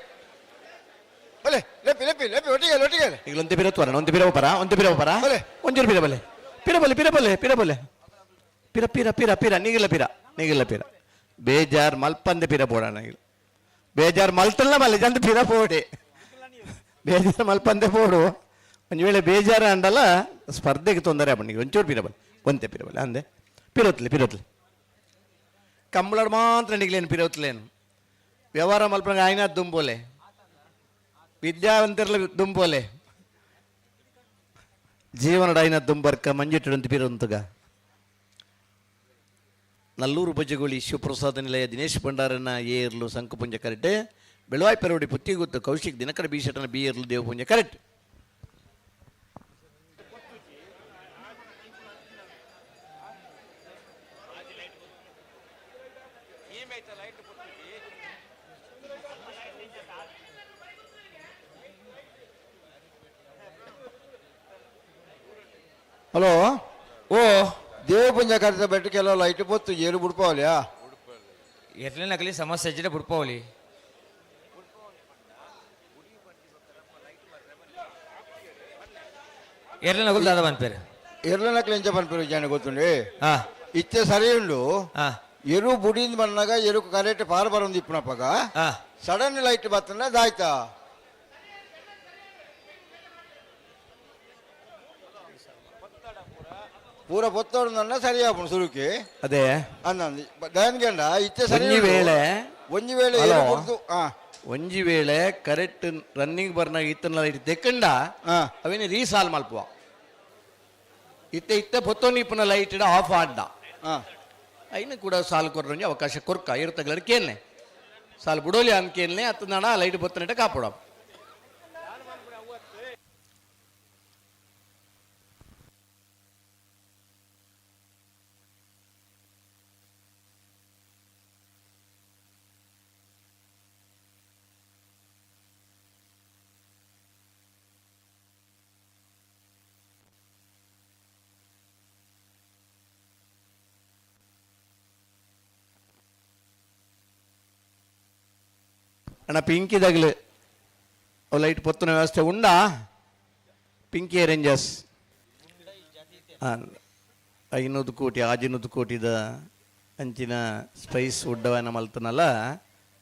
ಬಲೆ ಲೆಪ್ಪಿ ಲೆಪ್ಪಿ ಲೆಪ್ಪಿ ಒಟ್ಟಿಗೆ ಈಗ ಒಂತೆ ಬಿರತ್ವರ ಒಂತೆ ಬಿರವಪರ ಬಲೆ ಒಂಜೂರು ಪಿರಬಲೆ ಪಿರ ನೀಗಿಲ್ಲ ಪಿರ ಬೇಜಾರ್ ಮಲ್ಪಂದೆ ಪಿರ ಬೋಡಣ ಬೇಜಾರ್ ಮಲ್ತಲ್ಲ ಮಲ್ಲೆ ಜಂತ ಪಿರ ಪೋಡೆ ಬೇಜಾರ್ ಮಲ್ಪಂದೆ ಪೋಡು ಒಂದು ವೇಳೆ ಬೇಜಾರ ಅಂಡಲ್ಲ ಸ್ಪರ್ಧೆಗೆ ತೊಂದರೆ ಬಣ್ಣಿಗೆ ಒಂಚೂರು ಪಿರಬಲ್ ಒಂತೆ ಪಿರಬಲ್ ಅಂದೆ ಪಿರೋತ್ಲಿ ಕಂಬಳಡ್ ಮಾತ್ರ ನಿಗ್ಲೇನು ಪಿರೋತ್ಲೇನು ವ್ಯವಹಾರ ಮಲ್ಪಂಗ ಆಯ್ನ ದುಂಬೋಲೆ ವಿದ್ಯಾವಂತರ್ಲ ದುಂಬೋಲೆ ಜೀವನದ ಐನ ದುಂಬರ್ಕ ಮಂಜಿಟ್ಟಂತ ಪಿರಂತುಗ ನಲ್ಲೂರು ಬಜಗೋಳಿ ಶಿವಪ್ರಸಾದ ನಿಲಯ ದಿನೇಶ್ ಭಂಡಾರನ ಏರ್ಲು ಸಂಕುಪುಂಜ ಕರೆಕ್ಟ್ ಬೆಳವಾಯಿ ಪೆರೋಡಿ ಪುತ್ತಿಗುತ್ತು ಕೌಶಿಕ್ ದಿನಕರ ಬೀಶಟನ ಬಿ ಏರ್ಲು ದೇವಪುಂಜ ಕರೆಕ್ಟ್ ಹಲೋ ಓ ದೇವ ಪುಂಜ ಕರೆದ ಬೆಟ್ಟು ಕೆಲವು ಲೈಟ್ ಬತ್ತು ಏರು ಬಿಡ್ಪಾವಲ್ಯಾ ಎರ್ಲಿನಕಲಿ ಸಮಸ್ಯೆ ಇಜ್ಜಿಡೆ ಬಿಡ್ಪೋಲಿ ఎర్లనకులు దాదా అని పేరు ఎర్లనకులు ఎంచ పని పేరు విజయాన్ని గుర్తుండే ఇచ్చే సరే ఉండు ఎరువు బుడింది పడినాక ఎరువు కరెక్ట్ పారబరం తిప్పినప్పక సడన్ లైట్ బతున్నా దాಯ್ತಾ ಪೂರ ಪೊತ್ತೋಡನ್ನ ಸರಿಯಾಪುಣು ಸುರುಕಿ ಅದೇ ಅನ್ನಂದು ದಾಯನ್ಗಂಡ ಇತ್ತೆ ಸರಿ ಒಂಜಿ ವೇಳೆ ಒಂಜಿ ವೇಳೆ ಕರೆಕ್ಟ್ ರನ್ನಿಂಗ್ ಬರ್ನಾಗ ಇತ್ತನ ಲೈಟ್ ತೆಕ್ಕಂಡ ಅವೇನು ರೀಸಾಲ್ ಮಲ್ಪುವ ಇತ್ತೆ ಪೊತ್ತೋನಿ ಇಪ್ಪನ ಲೈಟ್ ಆಫ್ ಆಡ್ಡ అయినా కూడా సాల్ కొర్రంజి అవకాశం కొరక ఇరుతగలరు కేన్నే సాల్ బుడోలి అన్కేన్నే అత్తనాడ లైట్ పొత్తనట్టే కాపడం అన్న పింకీ దగిలు ఓ లైట్ పొత్తున వ్యవస్థ ఉండా ಪಿಂಕಿ ರೇಂಜರ್ಸ್ 500 ಕೋಟಿ 600 ಕೋಟಿದ ಅಂಚಿನ ಸ್ಪೈಸ್ ಉಡ್ಡವನ ಮಲ್ತನಲ್ಲ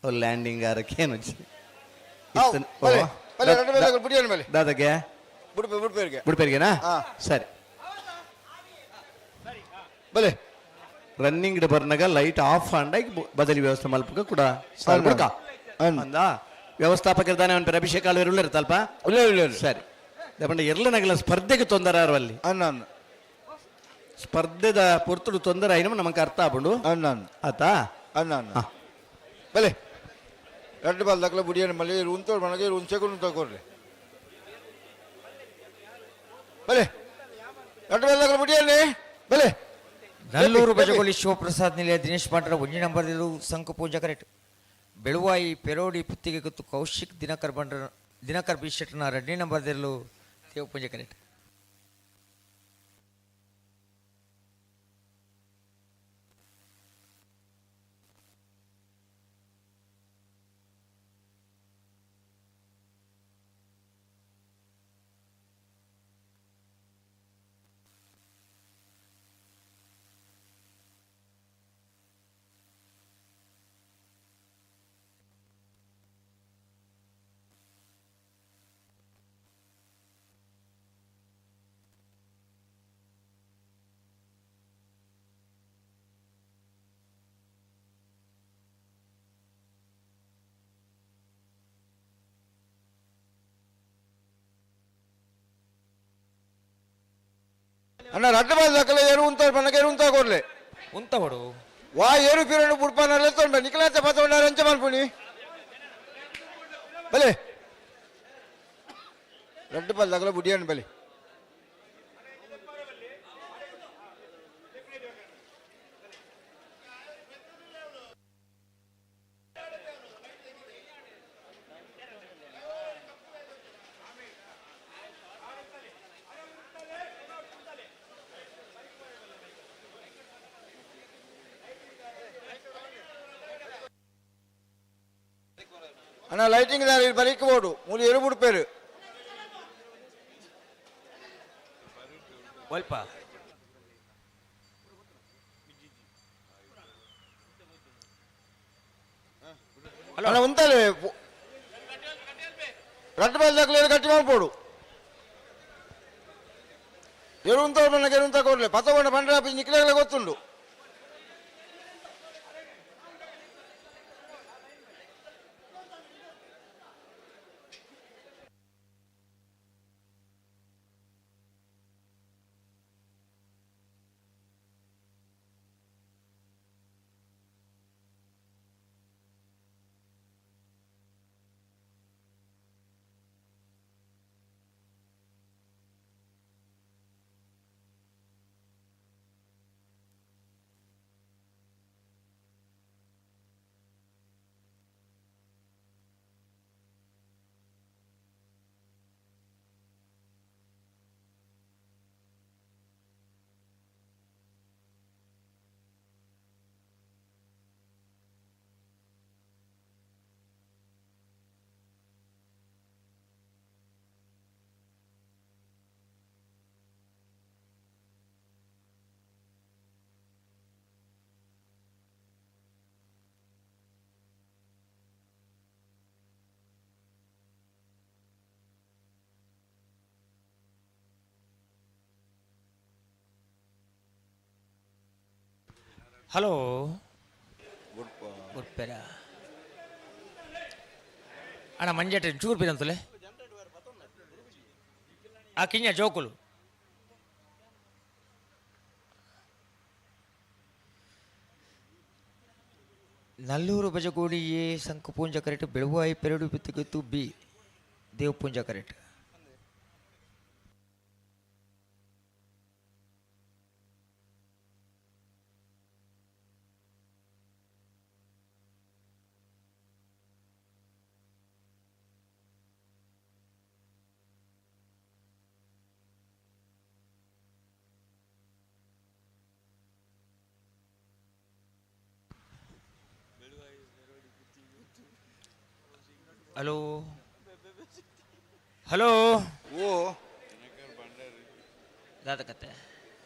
ಅವ್ರು ಲ್ಯಾಂಡಿಂಗ್ ಆರಕ್ಕೇನು ದಾದಗೆ ಬುಡ್ಪೇರ್ಗೆನಾ ಸರಿ ಬಲೆ ರನ್ನಿಂಗ್ ಬರ್ನಾಗ ಲೈಟ್ ಆಫ್ ಆಂಡಾಗಿ ಬದಲಿ ವ್ಯವಸ್ಥೆ ಮಲ್ಪಕ ಕೂಡ ಅಂದ ವ್ಯವಸ್ಥಾಪಕರಿದ್ದಾನೆ ಅವನ ಪೇರು ಅಭಿಷೇಕ್ ಆಳ್ವೇರು ಇರ್ತಲ್ಪ ಸರಿ ದಪಂಡ ಎರ್ಲನಗಲ ಸ್ಪರ್ಧೆಗೆ ತೊಂದರೆ ಅರವಲ್ಲಿ ಸ್ಪರ್ಧೆದ ಪೊರ್ತುಡು ತೊಂದರೆ అయిన ನಮಗೆ ಅರ್ಥ ಆಪುಂಡು ಆತಾ ಬಲೆ 2 ಬಾಲ್ ದಕ್ಕಲ ಬುಡಿಯನ ಮಲ್ಲಿ ರೂಂತೋಡ್ ಮನಗೆ ರೂಂಚೆಕೊಂಡು ತಗೋರ್ರಿ ಬಲೆ 2 ಬಾಲ್ ದಕ್ಕಲ ಬುಡಿಯನೆ ಬಲೆ ನಲ್ಲೂರು ಬಜಗೋಳಿ ಶಿವಪ್ರಸಾದ್ ನಿಲಯ ದಿನೇಶ್ ಪಾಂಡ್ರ 1 ನಂಬರ್ ಸಂಕು ಪೂಜಾ ಕರೆಕ್ಟ್ ಬೆಳುವಾಯಿ ಪೆರೋಡಿ ಪುತ್ತಿಗೆ ಗೊತ್ತು ಕೌಶಿಕ್ ದಿನಕರ್ ಬಿ ಶೆಟ್ನ 2ನೇ ನಂಬರ್ ದೇವ ಪೂಜೆ ಕರೆಕ್ಟ್ ಅಣ್ಣ ರಡ್ಡ ಬಾಲ್ ದಕ್ಕಲೆ ಏರು ಉಂತ ಪನ್ನಕ್ಕೆ ಏರು ಉಂತ ಕೊರ್ಲೆ ಉಂತ ಬಡು ವಾ ಏರು ಪಿರನು ಬುಡ್ಪಾನ ತೊಂಡ ನಿಖಲಾತ ಪತೊಂಡ ರಂಚ ಮನ್ಪುನಿ ಬಲೆ ರಡ್ಡ ಬಾಲ್ ದಕ್ಕಲೆ ಬುಡಿಯನ್ ಬಲೆ ಅಣ್ಣ ಲೈಟಿಂಗ್ ದಾರಿ ಬರೀಕ್ ಬೋಡು ಮೂಲಿ ಎರು ಬುಡ್ಪೇರು ಸ್ವಲ್ಪ ಅಣ್ಣ ಉಂತಲೆ ರಡ್ಡ ಬಾಲ್ ದಕ್ಕಲೆ ಗಟ್ಟಿ ಮಾಡ್ಬೋಡು ಎರು ಉಂತ ಪನ್ನಕ್ಕೆ ಎರು ಉಂತ ಕೊರ್ಲೆ ಪತಗೊಂಡ ಪಂಡ್ರ ನಿಖಲಾಗಲೇ ಗೊತ್ತುಂಡು ಹಲೋ ಬುಡ್ಪೇರ ಅಣ್ಣ ಮಂಜೇಟ ಚೂರು ಪಿರಂತಲೆ ಆ ಕಿಂಜ ಜೋಕುಲು ನಲ್ಲೂರು ಬಜಗೋಡಿ ಎ ಸಂಕು ಪೂಂಜ ಕರೆಕ್ಟ್ ಬೆಳುವಾಯಿ ಪೆರಡು ಬಿತ್ತುಗಿತ್ತು ಬಿ ದೇವ್ ಪೂಂಜ ಕರೆಕ್ಟ್ ಹಲೋ ಹಲೋ ಓ ದಾದ ಕತೆ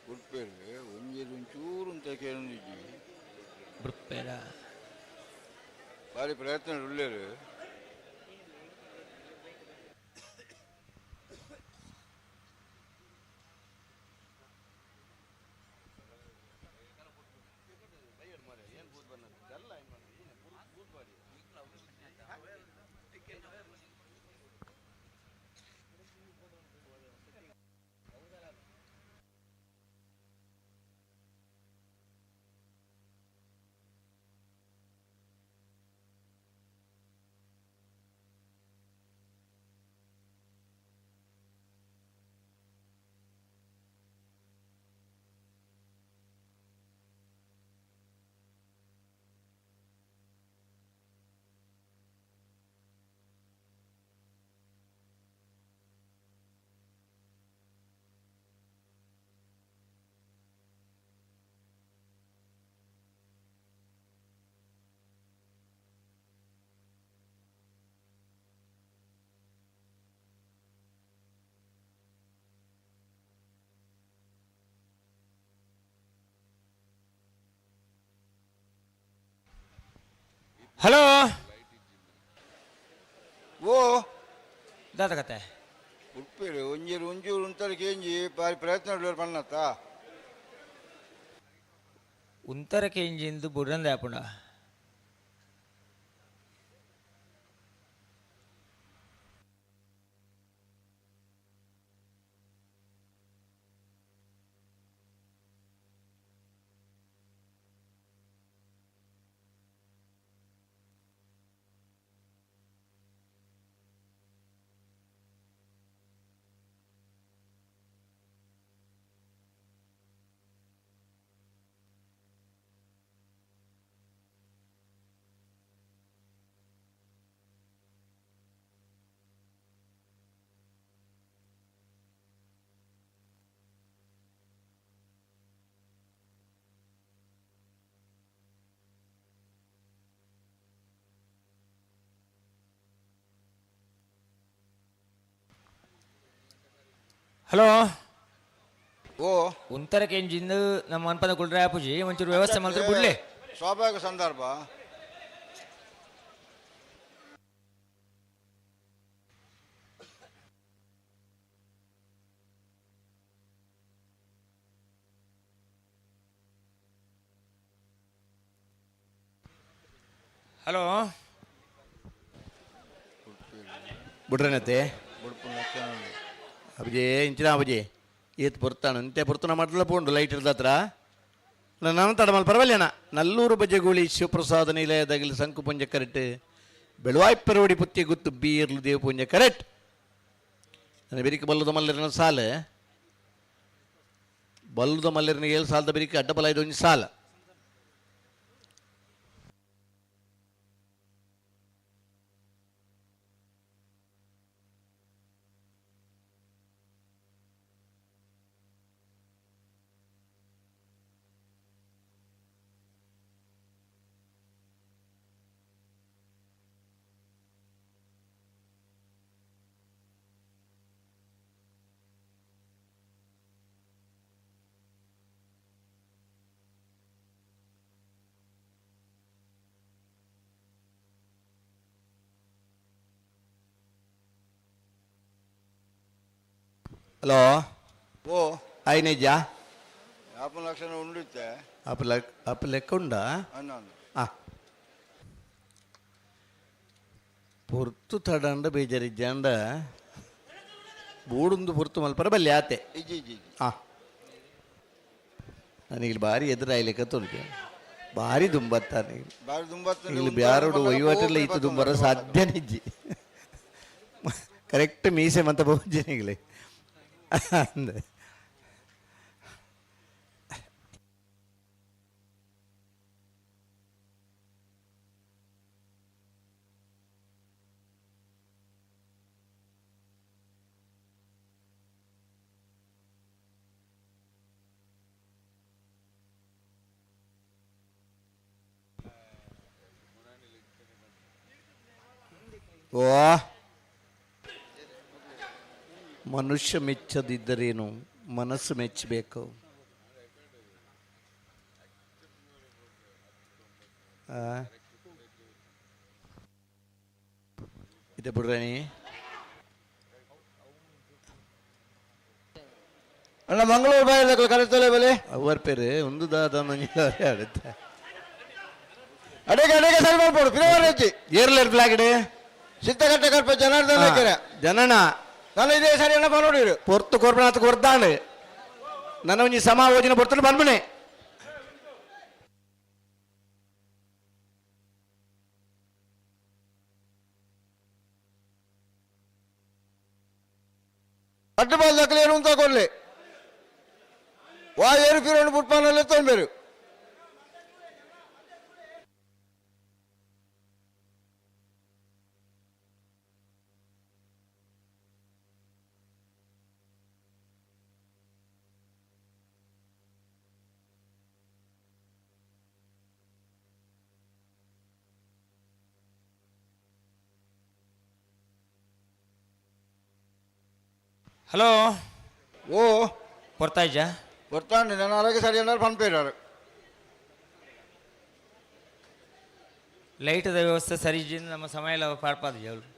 ಬುಡ್ಪೇರು ಒಂಜೇರು ಒಂಚೂರು ಅಂತ ಕೇಳಿದ್ವಿ ಬುಡ್ಪೇರ ಭಾರಿ ಪ್ರಯತ್ನ ಉಳ್ಳೇರು ಹಲೋ ಓ ದಾದ ಕತೆ ಬುಡ್ಪೇರು ಒಂಜೇರು ಒಂಚೂರು ಉಂತಾರೆ ಕೇಂಜಿ ಭಾರಿ ಪ್ರಯತ್ನ ಉಳ್ಳೇರು ಪನ್ನತ್ತ ಉಂತರಕ್ಕೆ ಇಂಜಿಂದು ಬುಡಂದ ಆಪುಂಡ ಹಲೋ ಓ ಉಂತರಕ್ಕೆ ಎಂಜಿಂದು ನಮ್ಮ ಅನ್ಪದ ಕುಲ್ರೆ ಪೂಜಿ ಒಂಚೂರು ವ್ಯವಸ್ಥೆ ಮಾಡಿದ್ರೆ ಬಿಡ್ಲಿ. ಸ್ವಾಭಾವಿಕ ಸಂದರ್ಭ. ಹಲೋ ಬಿಡ್ರೇನತ್ತೆ ಅಬ್ಜಿ ಇಂಚಿನ ಅಬ್ಜಿ ಈತ್ ಪುರ್ತಾನು ಇಂತೆ ಪುರ್ತನ ಮಾಡ್ಲ ಪೋಂಡು ಲೈಟ್ ಇರ್ದತ್ರ ನಾನು ತಡಮಲ್ ಪರವಲ್ಯನ ನಲ್ಲೂರು ಬಜೆಗೂಳಿ ಶಿವಪ್ರಸಾದ ನಿಲಯದಾಗಲಿ ಸಂಕು ಪುಂಜ ಕರೆಕ್ಟ್ ಬೆಳುವಾಯ್ಪರವಡಿ ಪುತ್ತಿ ಗುತ್ತು ಬೀರ್ಲು ದೇವ ಪುಂಜ ಕರೆಕ್ಟ್ ನನ್ನ ಬೆರಿಕೆ ಬಲ್ಲದ ಮಲ್ಲರಿನ ಸಾಲ ಬಲ್ಲದ ಮಲ್ಲರಿನ 7 ಸಾಲದ ಬೆರಿಕೆ ಅಡ್ಡಬಲ 5 ಸಾಲ ಹಲೋ ಓ ಹಾಯ್ ನೈಜ 50 ಲಕ್ಷ ಉಂಡಿತ್ತೆ ಅಪ್ಪ ಲೆಕ್ಕ ಉಂಡಾ ಅನ್ನೊಂದು ಪುರ್ತು ತಡಂಡ ಬೇಜಾರಿಜ್ಜಂಡ ಬೂಡುಂದು ಪುರ್ತು ಮಲ್ಪರ ಬಲ್ಲೆ ಆತೆ ಇಜ್ಜಿ ಇಜ್ಜಿ ನನಗೆ ಭಾರಿ ಎದುರಾಯ್ಲಿಕ್ಕೆ ತೋರಿದೆ ಭಾರಿ ದುಂಬತ್ತಾನೆ ಬಾರಿ ದುಂಬತ್ತು ಇಲ್ಲಿ ಬ್ಯಾರೋಡು ವಹಿವಾಟೆಲ್ಲ ಇತ್ತು ದುಂಬರ ಸಾಧ್ಯ ನಿಜ್ಜಿ ಕರೆಕ್ಟ್ ಮೀಸೆ ಮಂತ ಬಹುಜನಿಗಳೇ ಅಂದೆ ಓ ಮನುಷ್ಯ ಮೆಚ್ಚದಿದ್ದರೇನು ಮನಸ್ಸು ಮೆಚ್ಚಬೇಕು. ಇದೆ ಬಿಡ್ರೇನಿ ಅಣ್ಣ ಮಂಗಳೂರು ಬಾಯಿಲ್ಲ ಕರೆತಲೆ ಬಲೆ ಅವರ ಪೇರು ಒಂದು ದಾದ ಆಡುತ್ತೆ ಅಡೆಗೆ ಅಡೆಗೆ ಸರಿ ಮಾಡ್ಬೋದು ಪಿರವರಜ್ಜಿ ಏರ್ಲೇರ್ ಫ್ಲಾಗ್ಡೆ ಸಿದ್ದಗಟ್ಟೆ ಕಲ್ಪ ಜನಾರ್ದನ ಜನನ ನಾನು ಇದೇ ಸರಿ ಅಣ್ಣ ನೋಡಿರು ಪೊರ್ತು ಕೊರ್ಬನಾಥ ಕೊರ್ದಾಂಡ್ ನನ್ನ ಒಂಜಿ ಸಮಾಯೋಜನೆ ಪೊರ್ತಲು ಬಂದ್ಮನೆ ಅಡ್ಡ ಬಾಲ್ ದಕ್ಕಲೇರು ಅಂತ ಕೊಡ್ಲಿ ವಾ ಏರು ಪಿರೋಣ ಬುಟ್ಪಾನಲ್ಲಿ ತೊಂಬೇರು ಹಲೋ ಓ ಪೊರ್ತಾಯ್ಜ ಬರ್ತಾಂಡಿ ನನ್ನ అలాగే ಸರಿ ಅಣ್ಣ ಪನ್ಪೇರಾರು ಲೈಟದ ವ್ಯವಸ್ಥೆ ಸರಿ ಇಜ್ಜಿಂದ ನಮ್ಮ ಸಮಯ ಎಲ್ಲ ಪಾಡ್ಪಾದ ಜವಳು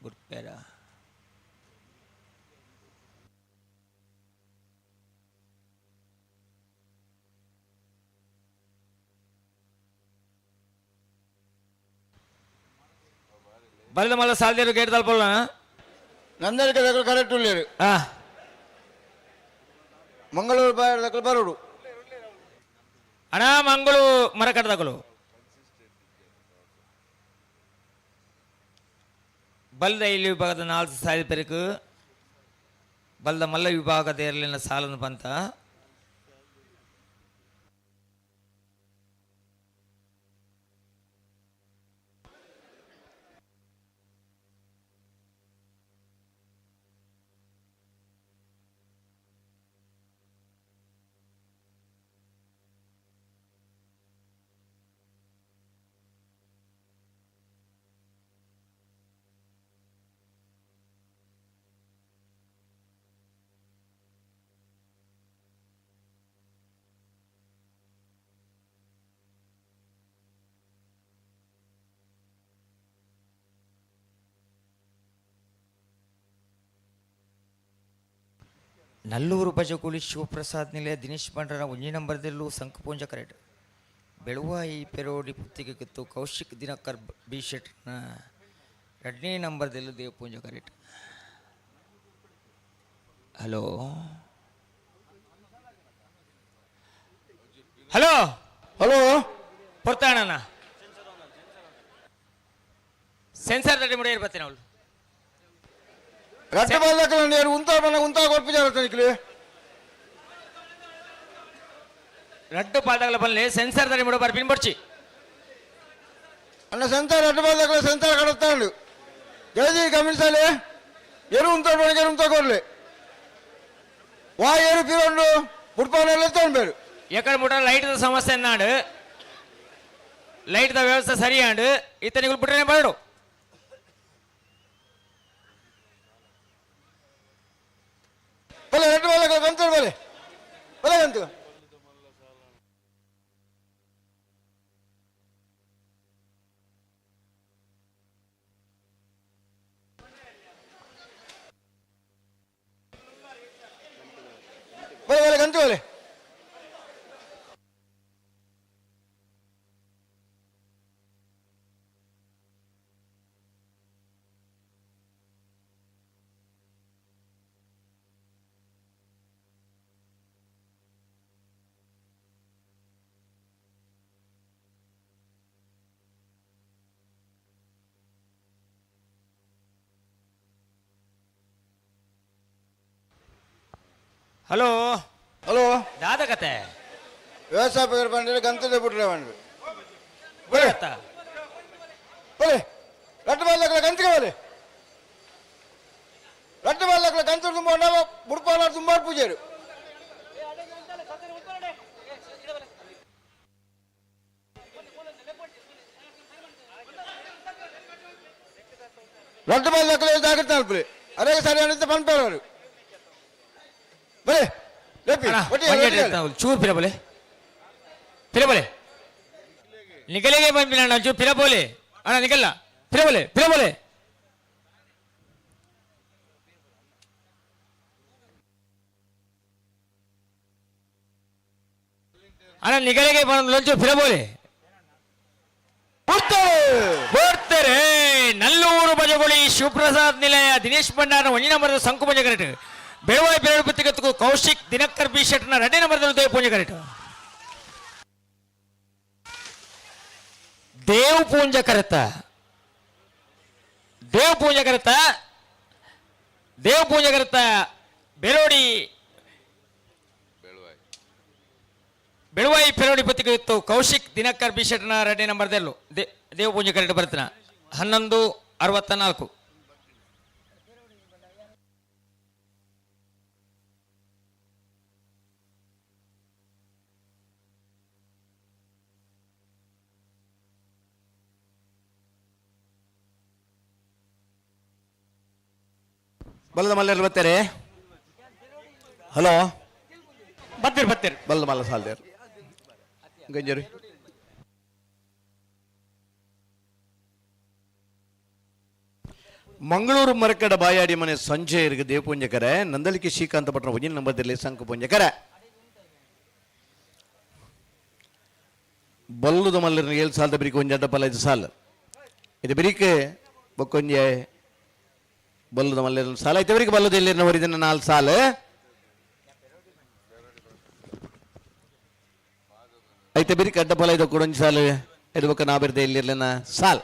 ಗುಡ್ಪೇರ ಬಲ್ದ ಮಲ್ಲ ಸಾಲ್ದೇರು ಗೇಟ್ ತಲುಪಲ್ಲ ನಂದರಿಕೆ దగ్గర ಕರೆಕ್ಟ್ ಉಳ್ಳೇರು ಮಂಗಳೂರು ಬಾಯರ್ దగ్గర ಬರೋಡು ಅಣ್ಣ ಮಂಗಳು ಮರಕಟ್ಟದಗಳು ಬಲ್ದ ಇಲ್ಲಿ ವಿಭಾಗದ 4 ಸಾಲಿ ಪೆರಕು ಬಲ್ದ ಮಲ್ಲ ವಿಭಾಗದ ಏರ್ಲಿನ ಸಾಲನ್ನು ಬಂತ ನಲ್ಲೂರು ಬಜಗುಳಿ ಶಿವಪ್ರಸಾದ್ ನಿಲಯ ದಿನೇಶ್ ಬಂಡರ 1 ನಂಬರ್ದಲ್ಲೂ ಸಂಕುಪುಂಜ ಕರೆಕ್ಟ್ ಬೆಳುವಾಯಿ ಪೆರೋಡಿ ಪುತ್ತಿಗೆ ಕಿತ್ತು ಕೌಶಿಕ್ ದಿನಕರ್ ಬಿ ಶೆಟ್ನ 2ನೇ ನಂಬರ್ದಲ್ಲೂ ದೇವಪುಂಜ ಕರೆಕ್ಟ್. ಹಲೋ ಹಲೋ ಹಲೋ ಪೊರ್ತಾಣನ ಸೆನ್ಸಾರ್ ತಡೆ ಮುಡಿಯರ್ ಬರ್ತೇನೆ ಅವಳು ರಟ್ಟಬಾಲ್ದಕ್ಕಲ್ಲ ಉಂತಾ ಕೊಡ್ಪಿದ್ದಾರೆ ತನಿಖೆ ರಡ್ಡು ಪಾಲ್ದಾಗಲ ಬಲ್ಲೆ ಸೆನ್ಸಾರ್ ತಡೆ ಮುಡ ಬರ್ಪಿನ್ ಬರ್ಚಿ ಅನ್ನ ಸೆನ್ಸಾರ್ ರಟ್ಟಬಾಲ್ದಕ್ಕಲ್ಲ ಸೆನ್ಸಾರ್ ಕಡುತ್ತಾಂಡು ಜಲ್ದಿ ಗಮನಿಸಲಿ ಎರು ಉಂತಾ ಕೊಡ್ಲಿ ವಾ ಏರು ಪಿರೋಂಡು ಬುಡ್ಪಾನೆಲ್ಲ ತಗೊಂಡ್ಬೇಡು ಎಕಡೆ ಮುಟ್ಟ ಲೈಟ್ ಸಮಸ್ಯೆ ನಾಡು ಲೈಟ್ ವ್ಯವಸ್ಥೆ ಸರಿಯಾಡು ಇತನಿಗಳು ಬಿಟ್ರೆ ಬರಡು ಬಲೆ ರಟ್ಟಬಾಲ್ದಕ್ಕಲ್ಲ ಕಂತು ಬಲೆ ಬಲೆ ಕಂತು ಬಲೆ ಕಂತು ಬಲೆ ಹಲೋ ಹಲೋ ದಾದ ಕತೆ ವ್ಯವಸ್ಥಾಪಕರು ಬಂದ್ರೆ ಗಂತದೆ ಬಿಟ್ರೆ ಬಂದ್ರು ಬರೇ ಅತ್ತ ಬಲೆ ರಟ್ಟಬಾಲ್ದಕ್ಕಲ್ಲ ಗಂತಿಗೆ ಬಲೆ ರಟ್ಟಬಾಲ್ದಕ್ಕಲ್ಲ ಗಂತ ತುಂಬ ನಾವು ಬುಡ್ಪಾನ ತುಂಬ ಪೂಜೆರು ರಟ್ಟಬಾಲ್ದಕ್ಕಲ್ಲ ಜಾಗ್ರತೆ ಬಲೆ ಅದೇ ಸರಿ ಅನಿತ ಪನ್ಪೇರವರು ಬಲೆ ಚೂರು ಪಿರಬೋಲೆ ನಿಗಲಿಗೆ ಬಂದಿಲ್ಲ ಅಣ್ಣ ಚೂರು ಪಿರಬೋಲೆ ಅಣ್ಣ ನಿಗಲ್ಲ ಪಿರಬೋಲೆ ಅಣ್ಣ ನಿಗಲಿಗೆ ಬಂದು ಲಂಚು ಪಿರಬೋಲೆ ಬರ್ತಾರೆ ನಲ್ಲೂರು ಬಜಗುಳಿ ಶಿವಪ್ರಸಾದ್ ನಿಲಯ ದಿನೇಶ್ ಭಂಡಾರ 1 ನಂಬರ್ ಸಂಕು ಪೂಜೆ ಕರೆಕ್ಟ್ ಬೆಳವಾಯಿ ಬೆರಳು ಪುತ್ತಿಗತ್ತು ಕೌಶಿಕ್ ದಿನಕರ್ ಬಿ ಶೆಟ್ನ 2ನೇ ನಂಬರ್ದಲ್ಲಿ ದೇವ ಪೂಜೆ ಕರೆಕ್ಟ್ ದೇವ ಪೂಜೆ ಕರೆತ ಬೆಳೋಡಿ ಬೆಳವಾಯಿ ಪೆರೋಡಿ ಪುತ್ತಿಗತ್ತು ಕೌಶಿಕ್ ದಿನಕರ್ ಬಿ ಶೆಟ್ನ 2ನೇ ನಂಬರ್ದಲ್ಲೂ ದೇವ ಪೂಜೆ ಕರೆಕ್ಟ್ ಬರ್ತಾನ 11:64 ಬಲ್ಲದ ಮಲ್ಲೆರು ಬರ್ತಾರೆ. ಹಲೋ ಬರ್ತೀರಿ ಬಲ್ಲದ ಮಲ್ಲ ಸಾಲ್ದೇರು ಗಂಜರಿ ಮಂಗಳೂರು ಮರಕಡ ಬಾಯಾಡಿ ಮನೆ ಸಂಜೆ ಇರಿಗೆ ದೇವಪುಂಜಕರ ನಂದಲಿಕೆ ಶ್ರೀಕಾಂತ ಪಟ್ಟಣ 1 ನಂಬರ್ದಲ್ಲಿ ಸಂಕು ಪುಂಜಕರ ಬಲ್ಲುದ ಮಲ್ಲರ 7 ಸಾಲದ ಬಿರಿಕೆ 1 ಅಡ್ಡಪಲ್ಲ 5 ಸಾಲ ಇದು ಬಿರಿಕೆ ಬೊಕ್ಕೊಂಜೆ ಬಲ್ಲುದ ಮಲ್ಲರ ಸಾಲ ಐತೆ ಬಿರಿಕೆ ಬಲ್ಲುದ ಎಲ್ಲಿನ ಹೊರಿದನ 4 ಸಾಲ ಐತೆ ಬಿರಿಕೆ ಅಡ್ಡಪಲ್ಲ ಇದು ಕೂಡ 1 ಸಾಲ ಇದು ಬೊಕ್ಕ ನಾ ಬಿರ್ದೆ ಎಲ್ಲಿರ್ಲಿನ ಸಾಲ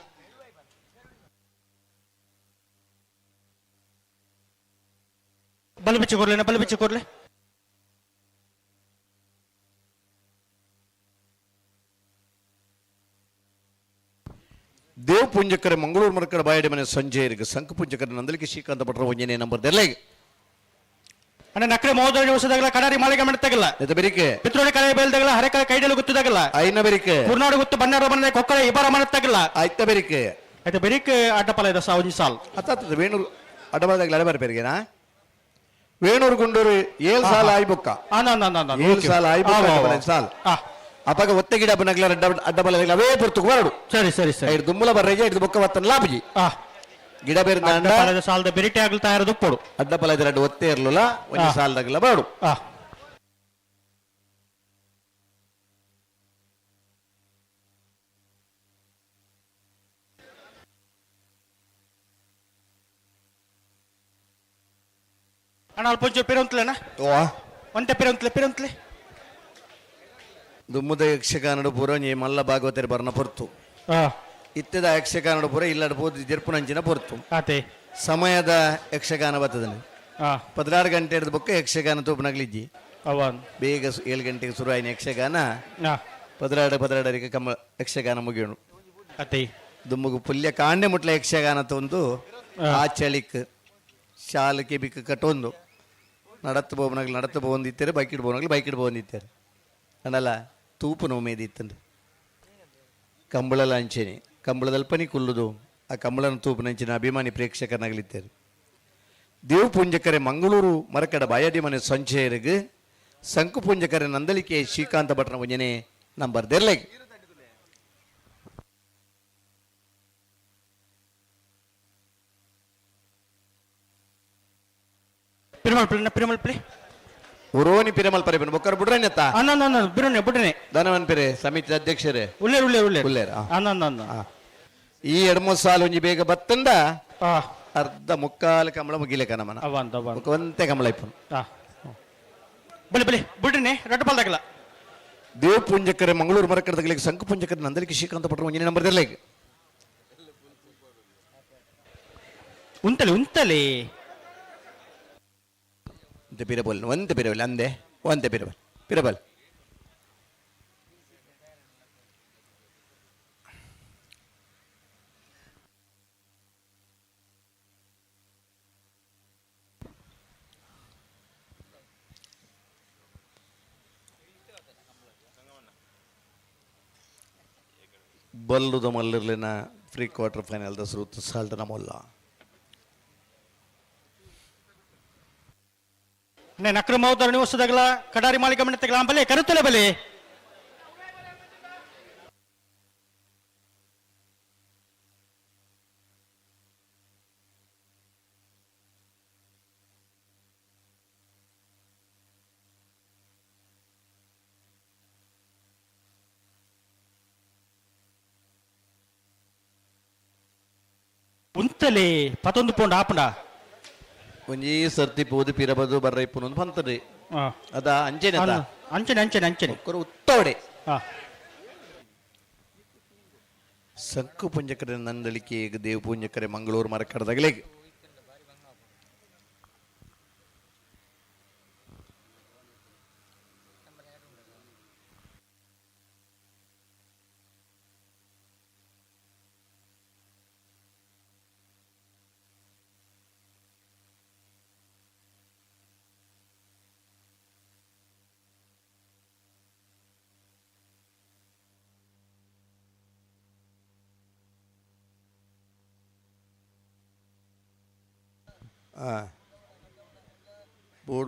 ಬಲ್ ಬಿಚ್ಚಿ ಕೊಡ್ಲೆ ದೇವ್ ಪುಂಜಕರ ಮಂಗಳೂರು ಮರಕಡ ಬಾಯಡಿ ಮನೆ ಸಂಜೆ ಇರಿಗೆ ಸಂಕ ಪುಂಜಕರ ನಂದಲಿಕೆ ಶ್ರೀಕಾಂತ ಪಟ್ಟಣ 1ನೇ ನಂಬರ್ ದೆಲ್ಲೆಗೆ ಅಣ್ಣ ನಕ್ರೆ ಮೋದರಿ ಹೊಸದಾಗಲ್ಲ ಕಡಾರಿ ಮಾಳಿಗೆ ಮಾಡ್ತಾಗಲ್ಲ ಇದು ಬೆರಿಕೆ ಪಿತ್ರೋಡಿ ಕಳೆ ಬೇಲ್ದಾಗಲ್ಲ ಹರೆಕಾಲ ಕೈಡೆಲು ಗೊತ್ತಾಗಲ್ಲ ಐನ ಬೆರಿಕೆ ಕುರ್ನಾಡು ಗೊತ್ತು ಬನ್ನಾರ ಬಂದೆ ಕೊಕ್ಕಳೆ ಇಬಾರ ಮಾಡ್ತಾಗಲ್ಲ ಆಯ್ತ ಬೆರಿಕೆ ಆಯ್ತು ಬೆರಿಕೆ ಅಡ್ಡಪಲ ಇದೆ ಸಾವಜಿ ಸಾಲ್ ಅತ್ತ ವೇಣೂರು ಅಡ್ಡಬಾದಾಗಲ ಅಡಬಾರ ಬೆರಿಗೆನಾ ವೇಣೂರು ಗುಂಡೂರು 7 ಸಾಲ ಆಯ್ಬೊಕ್ಕ 7 ಸಾಲ ಆಯ್ಬೊಕ್ಕ ಸಾಲ ಅಪಗ ಒತ್ತೆ ಗಿಡ ಬನಗ್ಲ ಅಡ್ಡಬಲ ಅವೇ ಪುರ್ತುಕು ಬರಡು ಸರಿ ಐದು ದುಮ್ಮಲ ಬರ್ರೆಗೆ ಐದು ಬೊಕ್ಕ ವತ್ತನ ಲಾಭಜಿ ಗಿಡ ಬೆರ್ದಾಂಡ ಸಾಲದ ಬೆರಿಟಿ ಆಗ್ತಾ ಇರೋದು ಪೋಡು ಅಡ್ಡಪಲದ ಎರಡು ಒತ್ತೆ ಇರ್ಲಿಲ್ಲ ಒಂದು ಸಾಲದಾಗಲ್ಲ ಬಾಡು ಅಣ್ಣ ಅಲ್ಪ ಒಂಚೂರು ಪಿರಂತ್ಲೆಣ್ಣ ಒಂಟೆ ಪಿರಂತ್ಲೆ ದುಮ್ಮದ ಯಕ್ಷಗಾನಡು ಪೂರ ನೀ ಮಲ್ಲ ಭಾಗವತರು ಬರ್ನ ಪೊರ್ತು ಇತ್ತದ ಯಕ್ಷಗಾನಡು ಪೂರ ಇಲ್ಲಡ ಪೋದು ಜರ್ಪುನಂಚಿನ ಪೊರ್ತು ಸಮಯದ ಯಕ್ಷಗಾನ ಬರ್ತದನೆ 16 ಗಂಟೆ ಹಿಡಿದ ಬೊಕ್ಕ ಯಕ್ಷಗಾನ ತೂಪನಾಗ್ಲಿಜ್ಜಿ ಬೇಗ 7 ಗಂಟೆಗೆ ಶುರು ಆಯ್ನ ಯಕ್ಷಗಾನ 16 ಕಮ್ಮ ಯಕ್ಷಗಾನ ಮುಗಿಯೋಣ ದುಮ್ಮಗು ಪುಲ್ಯ ಕಾಂಡೆ ಮುಟ್ಲ ಯಕ್ಷಗಾನ ತಂದು ಆ ಚಳಿಕ್ ಶಾಲಕ್ಕೆ ಬಿಕ್ಕ ಕಟ್ಟೊಂದು ನಡತ್ತು ಬೋಂದಿತ್ತೇರೆ ಬೈಕಿಡ್ ಬೋಂದಿತ್ತೇರೆ ಅನ್ನಲ್ಲ ತೂಪು ನೋಮೇದಿತ್ತಂದು ಕಂಬಳಲ ಅಂಚೆನೆ ಕಂಬಳದಲ್ಪನಿ ಕುಲ್ಲುದು ಆ ಕಂಬಳನ ತೂಪುನಂಚಿನ ಅಭಿಮಾನಿ ಪ್ರೇಕ್ಷಕನಾಗಲಿದ್ದಾರೆ ದೇವು ಪುಂಜಕರೆ ಮಂಗಳೂರು ಮರಕಡ ಬಾಯಡಿ ಮನೆ ಸಂಚೆಯರಿಗೆ ಸಂಕು ಪುಂಜಕರೆ ನಂದಲಿಕೆ ಶ್ರೀಕಾಂತ ಭಟ್ನ ಮುಂಜನೆ ನಂಬರ್ ದೆರ್ಲೆಗೆ ಉರೋನಿ ಪಿರಮಲ್ ಪರಿಬನ್ ಬೊಕ್ಕರ್ ಬುಡ್ರನ್ಯತ್ತ ಬಿಡನೆ ಧನವನ್ ಪಿರೆ ಸಮಿತಿ ಅಧ್ಯಕ್ಷರೇ ಉಳ್ಳೇರ್ ಈ 2-3 ಸಾಲ ಒಂಜಿ ಬೇಗ ಬತ್ತಂಡ ಅರ್ಧ ಮುಕ್ಕಾಲು ಕಮಲ ಮುಗಿಲೆಕ ನಮನ ಒಂತೆ ಕಮಲ ಇಪ್ಪನು ಬಿಡ್ರಿ ರಟ್ಟು ಪಾಲ್ದಾಗಲ್ಲ ದೇವ್ ಪುಂಜಕರೆ ಮಂಗಳೂರು ಮರಕಡದಗಳಿಗೆ ಸಂಕು ಪುಂಜಕರೆ ನಂದಲಿಕೆ ಶ್ರೀಕಾಂತ ಭಟ್ರ ಒಂಜನೆ ನಂಬರ್ ದೆರ್ಲೆಗೆ ಉಂತಲೆ ಪಿರಬಲ್ ಒಂತೆ ಪಿರಬಲ್ ಅಂದೆ ಒಂತೆ ಪಿರಬಲ್ ಬಲ್ಲುದ ಮಲ್ಲಿರ್ಲಿನ ಫ್ರೀ ಕ್ವಾರ್ಟರ್ ಫೈನಲ್ ದ ಸೂತ್ ಸಾಲ್ಟ್ ನಮಲ್ಲ ನಕ್ರಮ ಅವತಾರ ನಿವಸದಾಗಲ ಕಡಾರಿ ಮಾಳಿಕ ಮನೆ ತೆಗಲ ಬಲೆ ಕರುತ್ತಲೆ ಬಲೆ ಉಂತಲೆ 11 ಪೌಂಡ್ ಆಪುಂಡ ಒಂಜಿ ಸರ್ತಿ ಪೋದು ಪಿರಬದು ಬರ್ರ ಇಪ್ಪುನು ಪಂತರಿ ಅದ ಅಂಚೆನೆ ಅಂಚೆನೆ ಉತ್ತವಡೆ ಸಂಕು ಪುಂಜಕರೆ ನಂದಲಿಕೆ ದೇವ್ ಪುಂಜಕರೆ ಮಂಗಳೂರು ಮರಕಡದಗಲೆ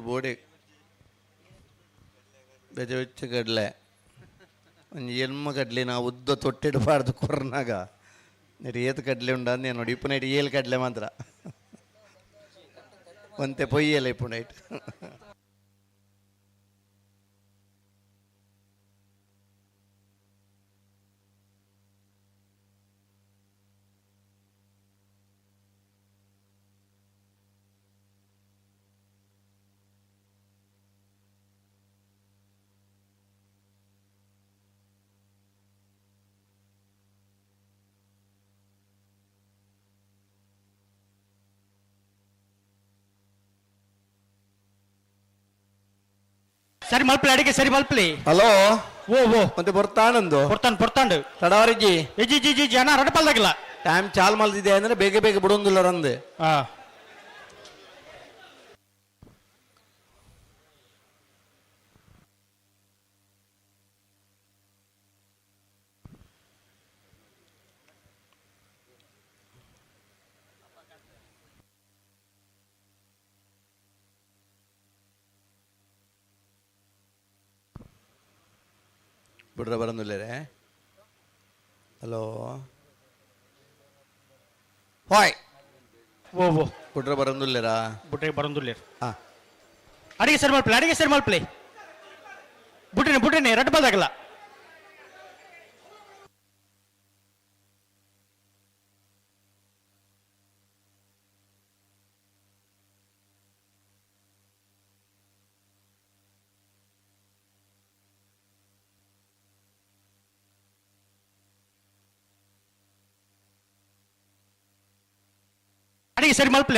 ಬೋಡೆ ಬೆಜವೆಚ್ಚ ಕಡಲೆ ಒಂದು ಎಣ್ಮ ಕಡಲೆ ನಾವು ಉದ್ದ ತೊಟ್ಟಿಡಬಾರ್ದು ಕೊರ್ನಾಗ ಏತು ಕಡಲೆ ಉಂಡ ಅಂದೆ ನೋಡಿ ಇಪ್ಪು ನೈಟ್ ಏಳು ಕಡಲೆ ಮಾತ್ರ ಒಂತೆ ಪೊಯ್ಯಲ್ಲ ಇಪ್ಪು ನೈಟ್ ಸರಿ ಮಲ್ಪಲೆ ಅಡಿಗೆ ಸರಿ ಮಲ್ಪಲೆ ಹಲೋ ಓ ಮತ್ತೆ ಬರ್ತಾನಂದು ಪೊರ್ತಾಂಡು ತಡವರಿಜಿ ಜಿ ಜನ ರಡಪಲ್ದಾಗಿಲ್ಲ ಟೈಮ್ ಚಾಲ್ ಮಲ್ದಿದೆ ಅಂದ್ರೆ ಬೇಗ ಬೇಗ ಬಿಡೊಂದಿಲ್ಲ ರಂದು ಬಿಡ್ರ ಬರಂದಿಲ್ಲರೇ ಹಲೋ ಹಾಯ್ ಓ ಓ ಕುಟ್ರ ಬರಂದುಲ್ಲೇರಾ ಬುಟ್ರೆ ಬರಂದುಲ್ಲೇರ್ ಹಾ ಅಡಿಗೆ ಸರಿ ಮಲ್ಪಲೆ ಬುಟ್ರಿನಿ ರಟ್ಟು ಬಾದಾಗಲ್ಲ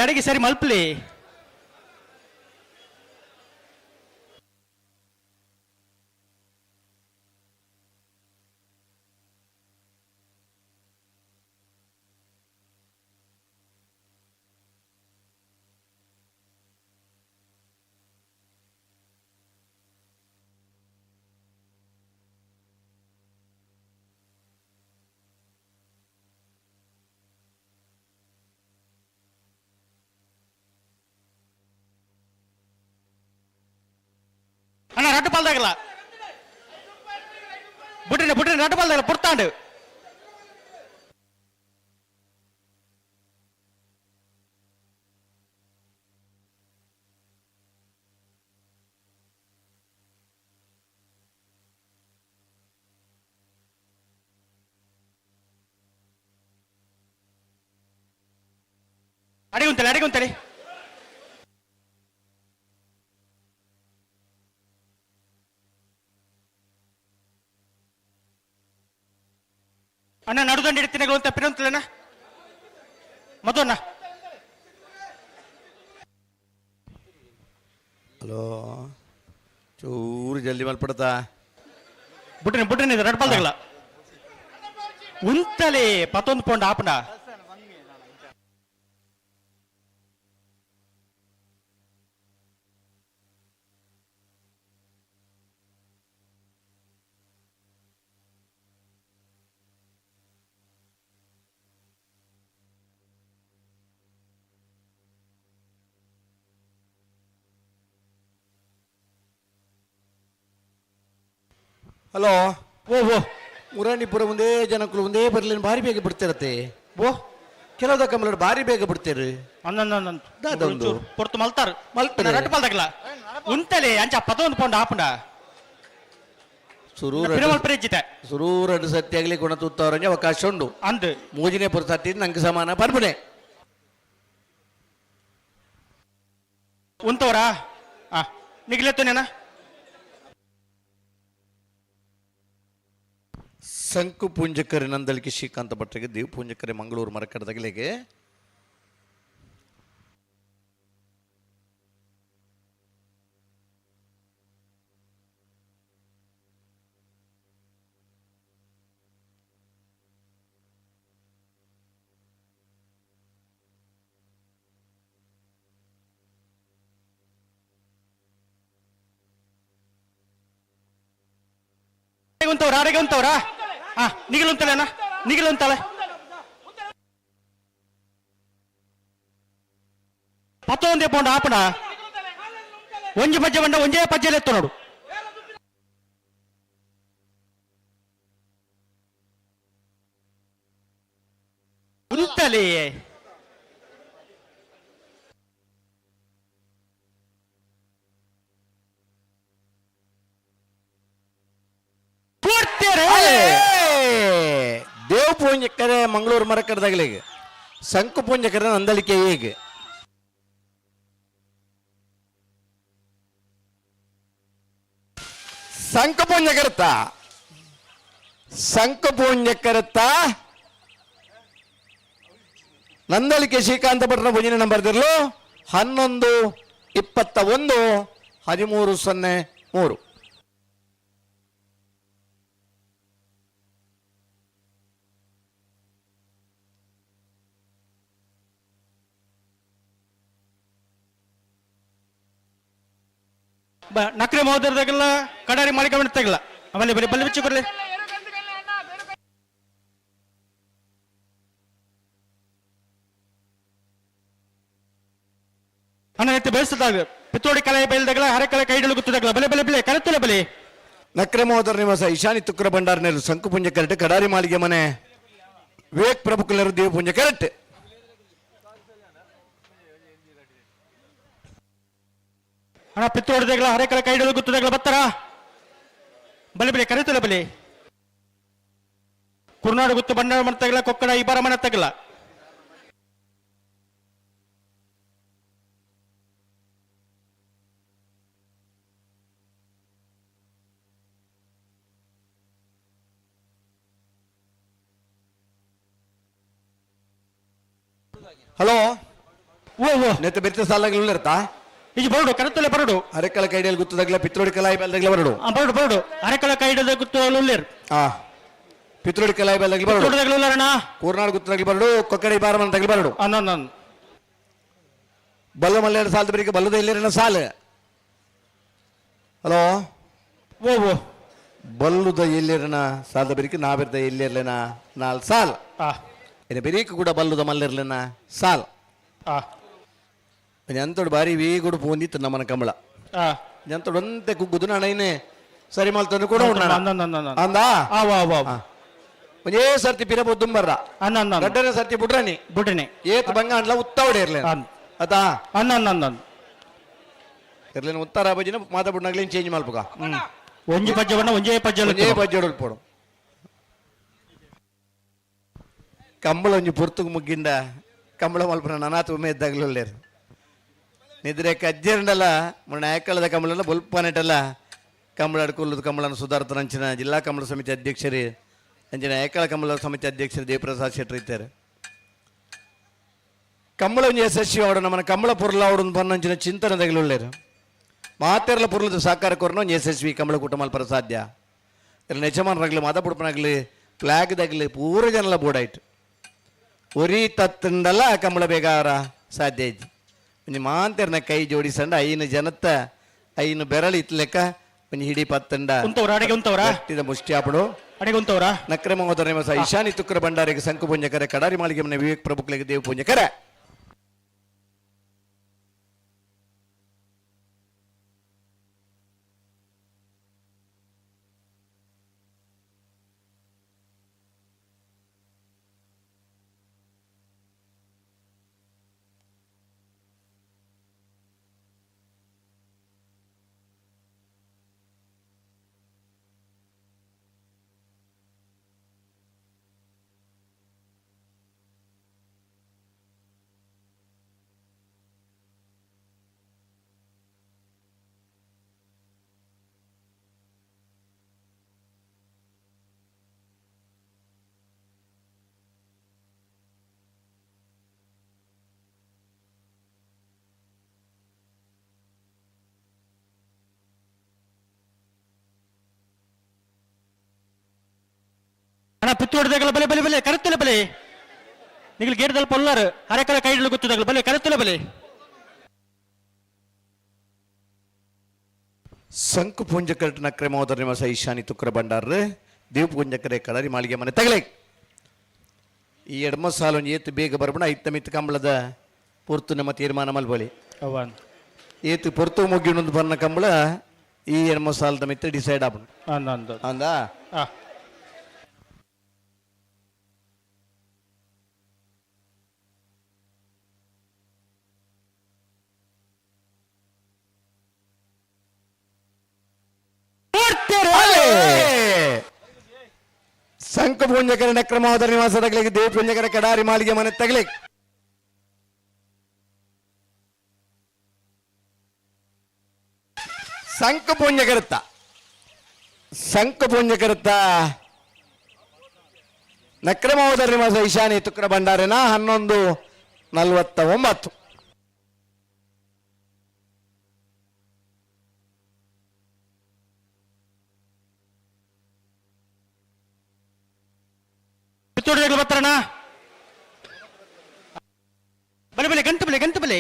ಅಡಿಗೆ ಸರಿ ಮಲ್ಪಲೆ ಅಣ್ಣ ರಟ್ಟು ಪಾಲ್ದಾಗಲ್ಲ ಬುಟ್ರಿನಿ ರಟ್ಟು ಪಾಲ್ದಾಗಲ್ಲ ಪುರ್ತಾಂಡು ಅಡಿಗುಂತಲೆ ಅಣ್ಣ ನಡುದಂಡಿ ಇಡ್ತೀನಿ ಅಂತ ಪಿರಂತಲೇನ ಮಧುವಣ್ಣ ಹಲೋ ಚೂರು ಜಲ್ದಿ ಮಲ್ಪಡ್ತಾ ಬುಟ್ರಿನಿ ರಟ್ಟು ಪಾಲ್ದಾಗಲ್ಲ ಉಂತಲೆ 11 ಪೌಂಡ್ ಆಪಣ ಹಲೋ ಓ ಓ ಮುರಾಣಿಪುರ ಒಂದೇ ಜನಕ್ಕಳು ಒಂದೇ ಬರ್ಲಿನ ಭಾರಿ ಬೇಗ ಬಿಡ್ತಿರತ್ತೆ ಓ ಕೆಲವುದ ಕಮಲ ಭಾರಿ ಬೇಗ ಬಿಡ್ತೇರು ಅಂದೊಂದು ಪೊರ್ತು ಮಲ್ತಾರು ರಟ್ಟು ಪಾಲ್ದಾಗಲ್ಲ ಉಂತಲೆ ಅಂಚ 11 ಪೌಂಡ್ ಆಪಣ ಸುರೂರಡು ಸತ್ಯ ಆಗ್ಲಿ ಗುಣ ತೂತವ್ರಂಗೆ ಅವಕಾಶ ಉಂಡು ಅಂದ್ ಮೂಜಿನೇ ಪುರ ಸತ್ಯ ನಂಗೆ ಸಮಾನ ಪರ್ಬನೆ ಉಂತವರಾ ನಿಗ್ಲೆತ್ತನೇನ ಸಂಕು ಪೂಂಜಕರೆ ನಂದಳಿಕೆ ಶ್ರೀಕಾಂತ ಭಟ್ರಿಗೆ ದೇವ್ ಪೂಂಜಕರೆ ಮಂಗಳೂರು ಮರಕಡದಗಲಿಗೆ ಉಂತವ್ರಾ ನಿಗಿಲುಂತಲೇನ ನಿಗಿಲುಂತಾಳೆ 11 ಪೌಂಡ್ ಆಪಣ ಒಂಜಿ ಪಜ್ಜೆ ಬಂಡ ಒಂಜೇ ಪಜ್ಜೆಲೆ ಎತ್ತು ನೋಡು ಉಂತಲೆ ದೇವ್ ಪೂಂಜಕರೆ ಮಂಗಳೂರು ಮರಕಡದಗಲಿಗೆ ಸಂಕು ಪೂಂಜಕರೆ ನಂದಳಿಕೆ ಹೇಗೆ ಸಂಕು ಪೂಂಜಕರತ್ತ ನಂದಳಿಕೆ ಶ್ರೀಕಾಂತ ಭಟ್ರ ಭುಜಿನ ನಂಬರ್ ದಿರ್ಲು 11-21-13-03 ನಕ್ರೆ ಮಹೋದರದಾಗೆಲ್ಲ ಕಡಾರಿ ಮಾಳಿಕೆ ತೆಗಲ್ಲ ಆಮೇಲೆ ಬರೀ ಬಲ್ಲಿ ಬಿಚ್ಚಿ ಬರ್ಲಿ ಅಣ್ಣ ಎತ್ತಿ ಬೆಳೆಸ್ತದಾಗ ಪಿತ್ತೋಡಿ ಕಲೆ ಬಯಲ್ದಾಗಲ ಹರಕಲೆ ಕೈ ಹಿಡಿಗುತ್ತದಾಗಲ ಬಲೆ ಬಲೆ ಬಲೆ ಕರೆತ್ತಲೆ ಬಲೆ ನಕ್ರೆ ಮಹೋದರ ನಿವಾಸ ಈಶಾನಿ ತುಕ್ರ ಭಂಡಾರನೇರು ಸಂಕು ಪುಂಜ ಕರೆಕ್ಟ್ ಕಡಾರಿ ಮಾಳಿಗೆ ಮನೆ ವಿವೇಕ್ ಪ್ರಭುಕುಲರು ದೇವ ಪುಂಜ ಕರೆಕ್ಟ್ ಅಣ್ಣ ಪಿತ್ತೋಡಿ ತೆಗಲ ಹರೆಕಳ ಕೈಡಲು ಗುತ್ತು ತೆಗಲ ಬತ್ತಾರ ಬಲಿ ಬಲಿ ಕರಿತಲ ಬಲಿ ಕುರ್ನಾಡು ಗುತ್ತು ಬಂಡಾರ ಮನ ತೆಗಲ ಕೊಕ್ಕಡ ಇಬ್ಬರ ಮನ ತೆಗಲ ಹಲೋ ಓ ಓ ನೆತ್ತ ಬೆರ್ತ ಸಾಲಾಗಲು ಇರ್ತಾ ಈಗ ಬರಡು ಕರೆತಲೆ ಬರಡು ಅರೆಕಳ ಕೈಡಿಯಲ್ಲಿ ಗುತ್ತದಾಗಲ ಪಿತ್ರೋಡಿ ಕಲಾಯಿ ಬೆಲ್ದಾಗಲ ಬರಡು ಬರಡು ಬರಡು ಅರೆಕಳ ಕೈಡದ ಗುತ್ತು ಉಳ್ಳೇರು ಆ ಪಿತ್ರೋಡಿ ಕಲಾಯಿ ಬೆಲ್ದಾಗಲ ಬರಡು ಪಿತ್ತೋಡಿ ಉಳ್ಳಾರಣ ಕೂರ್ನಾಡು ಗುತ್ತದಾಗಲ ಬರಡು ಕೊಕ್ಕಡಿ ಬಾರ ಮನ ತಗಲ ಬರಡು ಅನ್ನ ಬಲ್ಲ ಮಲ್ಲೆರ ಸಾಲದ ಬರಿಗೆ ಬಲ್ಲದ ಇಲ್ಲಿರನ ಸಾಲ ಹಲೋ ಓ ಓ ಬಲ್ಲುದ ಎಲ್ಲಿರನ ಸಾಲದ ಬರಿಗೆ ನಾವಿರ್ದ ಎಲ್ಲಿರ್ಲೇನ ನಾಲ್ ಸಾಲ್ ಇನ್ನು ಬೆರೀಕು ಕೂಡ ಬಲ್ಲುದ ಮಲ್ಲಿರ್ಲೇನ ಸಾಲ್ ಎಂತೋಡು ಬಾರಿ ವೀಗುಡು ಪೋಂದಿತ್ತು ನಮ್ಮನ ಕಂಬಳ ಎಂತೋಡು ಒಂತೆ ಕುಗ್ಗುದು ನಾಣೈನೆ ಸರಿ ಮಲ್ತಂದು ಕೂಡ ಅಂದಾ ಒಂದೇ ಸರ್ತಿ ಪಿರ ಬೊದ್ದುಂಬರ್ರ ಗಡ್ಡನೆ ಸರ್ತಿ ಬಿಡ್ರನಿ ಬಿಡ್ರನಿ ಏತ್ ಬಂಗ ಅಂಡ್ಲ ಉತ್ತವಡೆ ಇರ್ಲಿ ಅದಾ ಅನ್ನ ಇರ್ಲೇನು ಉತ್ತರ ಬಜಿನ ಮಾತಾಡ್ಬಿಡ್ನಾಗ್ಲೇನು ಚೇಂಜ್ ಮಲ್ಪಗ ಒಂಜಿ ಪಜ್ಜ ಬಣ್ಣ ಒಂಜೇ ಪಜ್ಜ ಒಂಜೇ ಪಜ್ಜ ಹೊಡ್ಪೋಡು ಕಂಬಳ ಒಂಜಿ ಪುರ್ತುಗು ಮುಗ್ಗಿಂದ ಕಂಬಳ ಮಲ್ಪನ ನನಾತು ಉಮೆ ಇದ್ದಾಗಲೂ ಒಳ್ಳೇರು ನಿದ್ರೆ ಕಜ್ಜೆಂಡಲ್ಲ ಮೊನ್ನೆ ಆಯಕ್ಕಳದ ಕಂಬಳ ಬೊಲ್ಪನೆಟಲ್ಲ ಕಂಬಳ ಅಡ್ಕೊಳ್ಳೋದು ಕಂಬಳನ ಸುಧಾರ್ಥ ಅಂಚಿನ ಜಿಲ್ಲಾ ಕಂಬಳ ಸಮಿತಿ ಅಧ್ಯಕ್ಷರು ಅಂಚಿನ ಆಯಕ್ಕಳ ಕಂಬಳ ಸಮಿತಿ ಅಧ್ಯಕ್ಷರು ದೇವಪ್ರಸಾದ್ ಶೆಟ್ಟರ್ ಇದ್ದಾರೆ ಕಂಬಳ ಒಂಜಿ ಯಶಸ್ವಿ ಅವಡು ನಮ್ಮನ ಕಂಬಳ ಪುರ್ಲ ಅವಡು ಪನ್ನಂಚಿನ ಚಿಂತನೆ ತಗಲುಳ್ಳೇರು ಮಾತೆರ್ಲ ಪುರ್ಲದ ಸಾಕಾರ ಕೊರನ ಒಂಜಿ ಯಶಸ್ವಿ ಕಂಬಳ ಕೂಟ ಮಲ್ಪರ ಸಾಧ್ಯ ಇಲ್ಲ ನೆಚಮಾನರಾಗ್ಲಿ ಮಾತಾಪುಡ್ಪನಾಗ್ಲಿ ಫ್ಲಾಗ್ದಾಗ್ಲಿ ಪೂರ ಜನಲ ಬೋಡಾಯ್ತು ಒರಿ ತತ್ತಂಡಲ್ಲ ಕಂಬಳ ಬೇಗಾರ ಸಾಧ್ಯ ಇದ್ದು ಒಂಜಿ ಮಾಂತೆರ್ನ ಕೈ ಜೋಡಿಸಂಡ ಐನು ಜನತ್ತ ಐನು ಬೆರಳು ಇತ್ಲೆಕ್ಕ ಒಂಜಿ ಹಿಡಿ ಪತ್ತಂಡ ಗಟ್ಟಿದ ಮುಷ್ಟಿ ಆಪಡು ನಕ್ರೆ ಮಹೋದರ ನಿವಾಸ ಈಶಾನಿ ತುಕ್ರ ಭಂಡಾರಿಗೆ ಸಂಕು ಪುಂಜಕರೆ ಕಡಾರಿ ಮಾಳಿಗೆ ಮನೆ ವಿವೇಕ್ ಪ್ರಭುಕ್ಲೆಗೆ ದೇವ ಪುಂಜಕರೆ ಅಣ್ಣ ಪಿತ್ತೋಡಿ ತೆಗಲ ಬಲೆ ಬಲೆ ಬಲೆ ಕರೆತಲೆ ಬಲೆ ನಿಗಲ್ ಗೇಟ್ದಲ್ಲಿ ಪೊಲ್ಲಾರು ಅರೆಕಳ ಕೈಡಲು ಗುತ್ತು ತೆಗಲ ಬಲೆ ಕರೆತಲೆ ಬಲೆ ಸಂಕು ಪುಂಜಕರಟ್ ನಕ್ರೆ ಮಹೋದರ ನಿವಾಸ ಈಶಾನಿ ತುಕ್ರ ಭಂಡಾರ ದೇವ ಪುಂಜಕರೆ ಕಡಾರಿ ಮಾಳಿಗೆ ಮನೆ ತಗಲೆ ಈ ಎಡಮ ಸಾಲ ಒಂದು ಏತು ಬೇಗ ಬರ್ಬಣ ಐತ ಮಿತ್ ಕಂಬಳದ ಪೊರ್ತು ನಮ್ಮ ತೀರ್ಮಾನ ಮಲ್ಬಳಿ ಏತು ಪೊರ್ತು ಮುಗಿನೊಂದು ಬನ್ನ ಕಂಬಳ ಈ ಎಡಮ ಸಾಲದ ಮಿತ್ರ ಡಿಸೈಡ್ ಆಪಣ ಅಂದಾ ಸಂಕ ಪುಂಜಕರ ನಕ್ರಮಾವತರ ನಿವಾಸ ತಗಲಿಗೆ ದೇವ ಪುಂಜಕರ ಕಡಾರಿ ಮಾಳಿಗೆ ಮನೆ ತಗಲಿ ಸಂಕ ಪುಂಜಕರುತ್ತ ನಕ್ರಮಾವತರ ನಿವಾಸ ಈಶಾನಿ ತುಕ್ರ ಭಂಡಾರಿನ 11:49 ಬರ್ತಾರಣ ಬಲೆ ಬಲೆ ಗಂಟು ಬಲೆ ಗಂಟು ಬಲೆ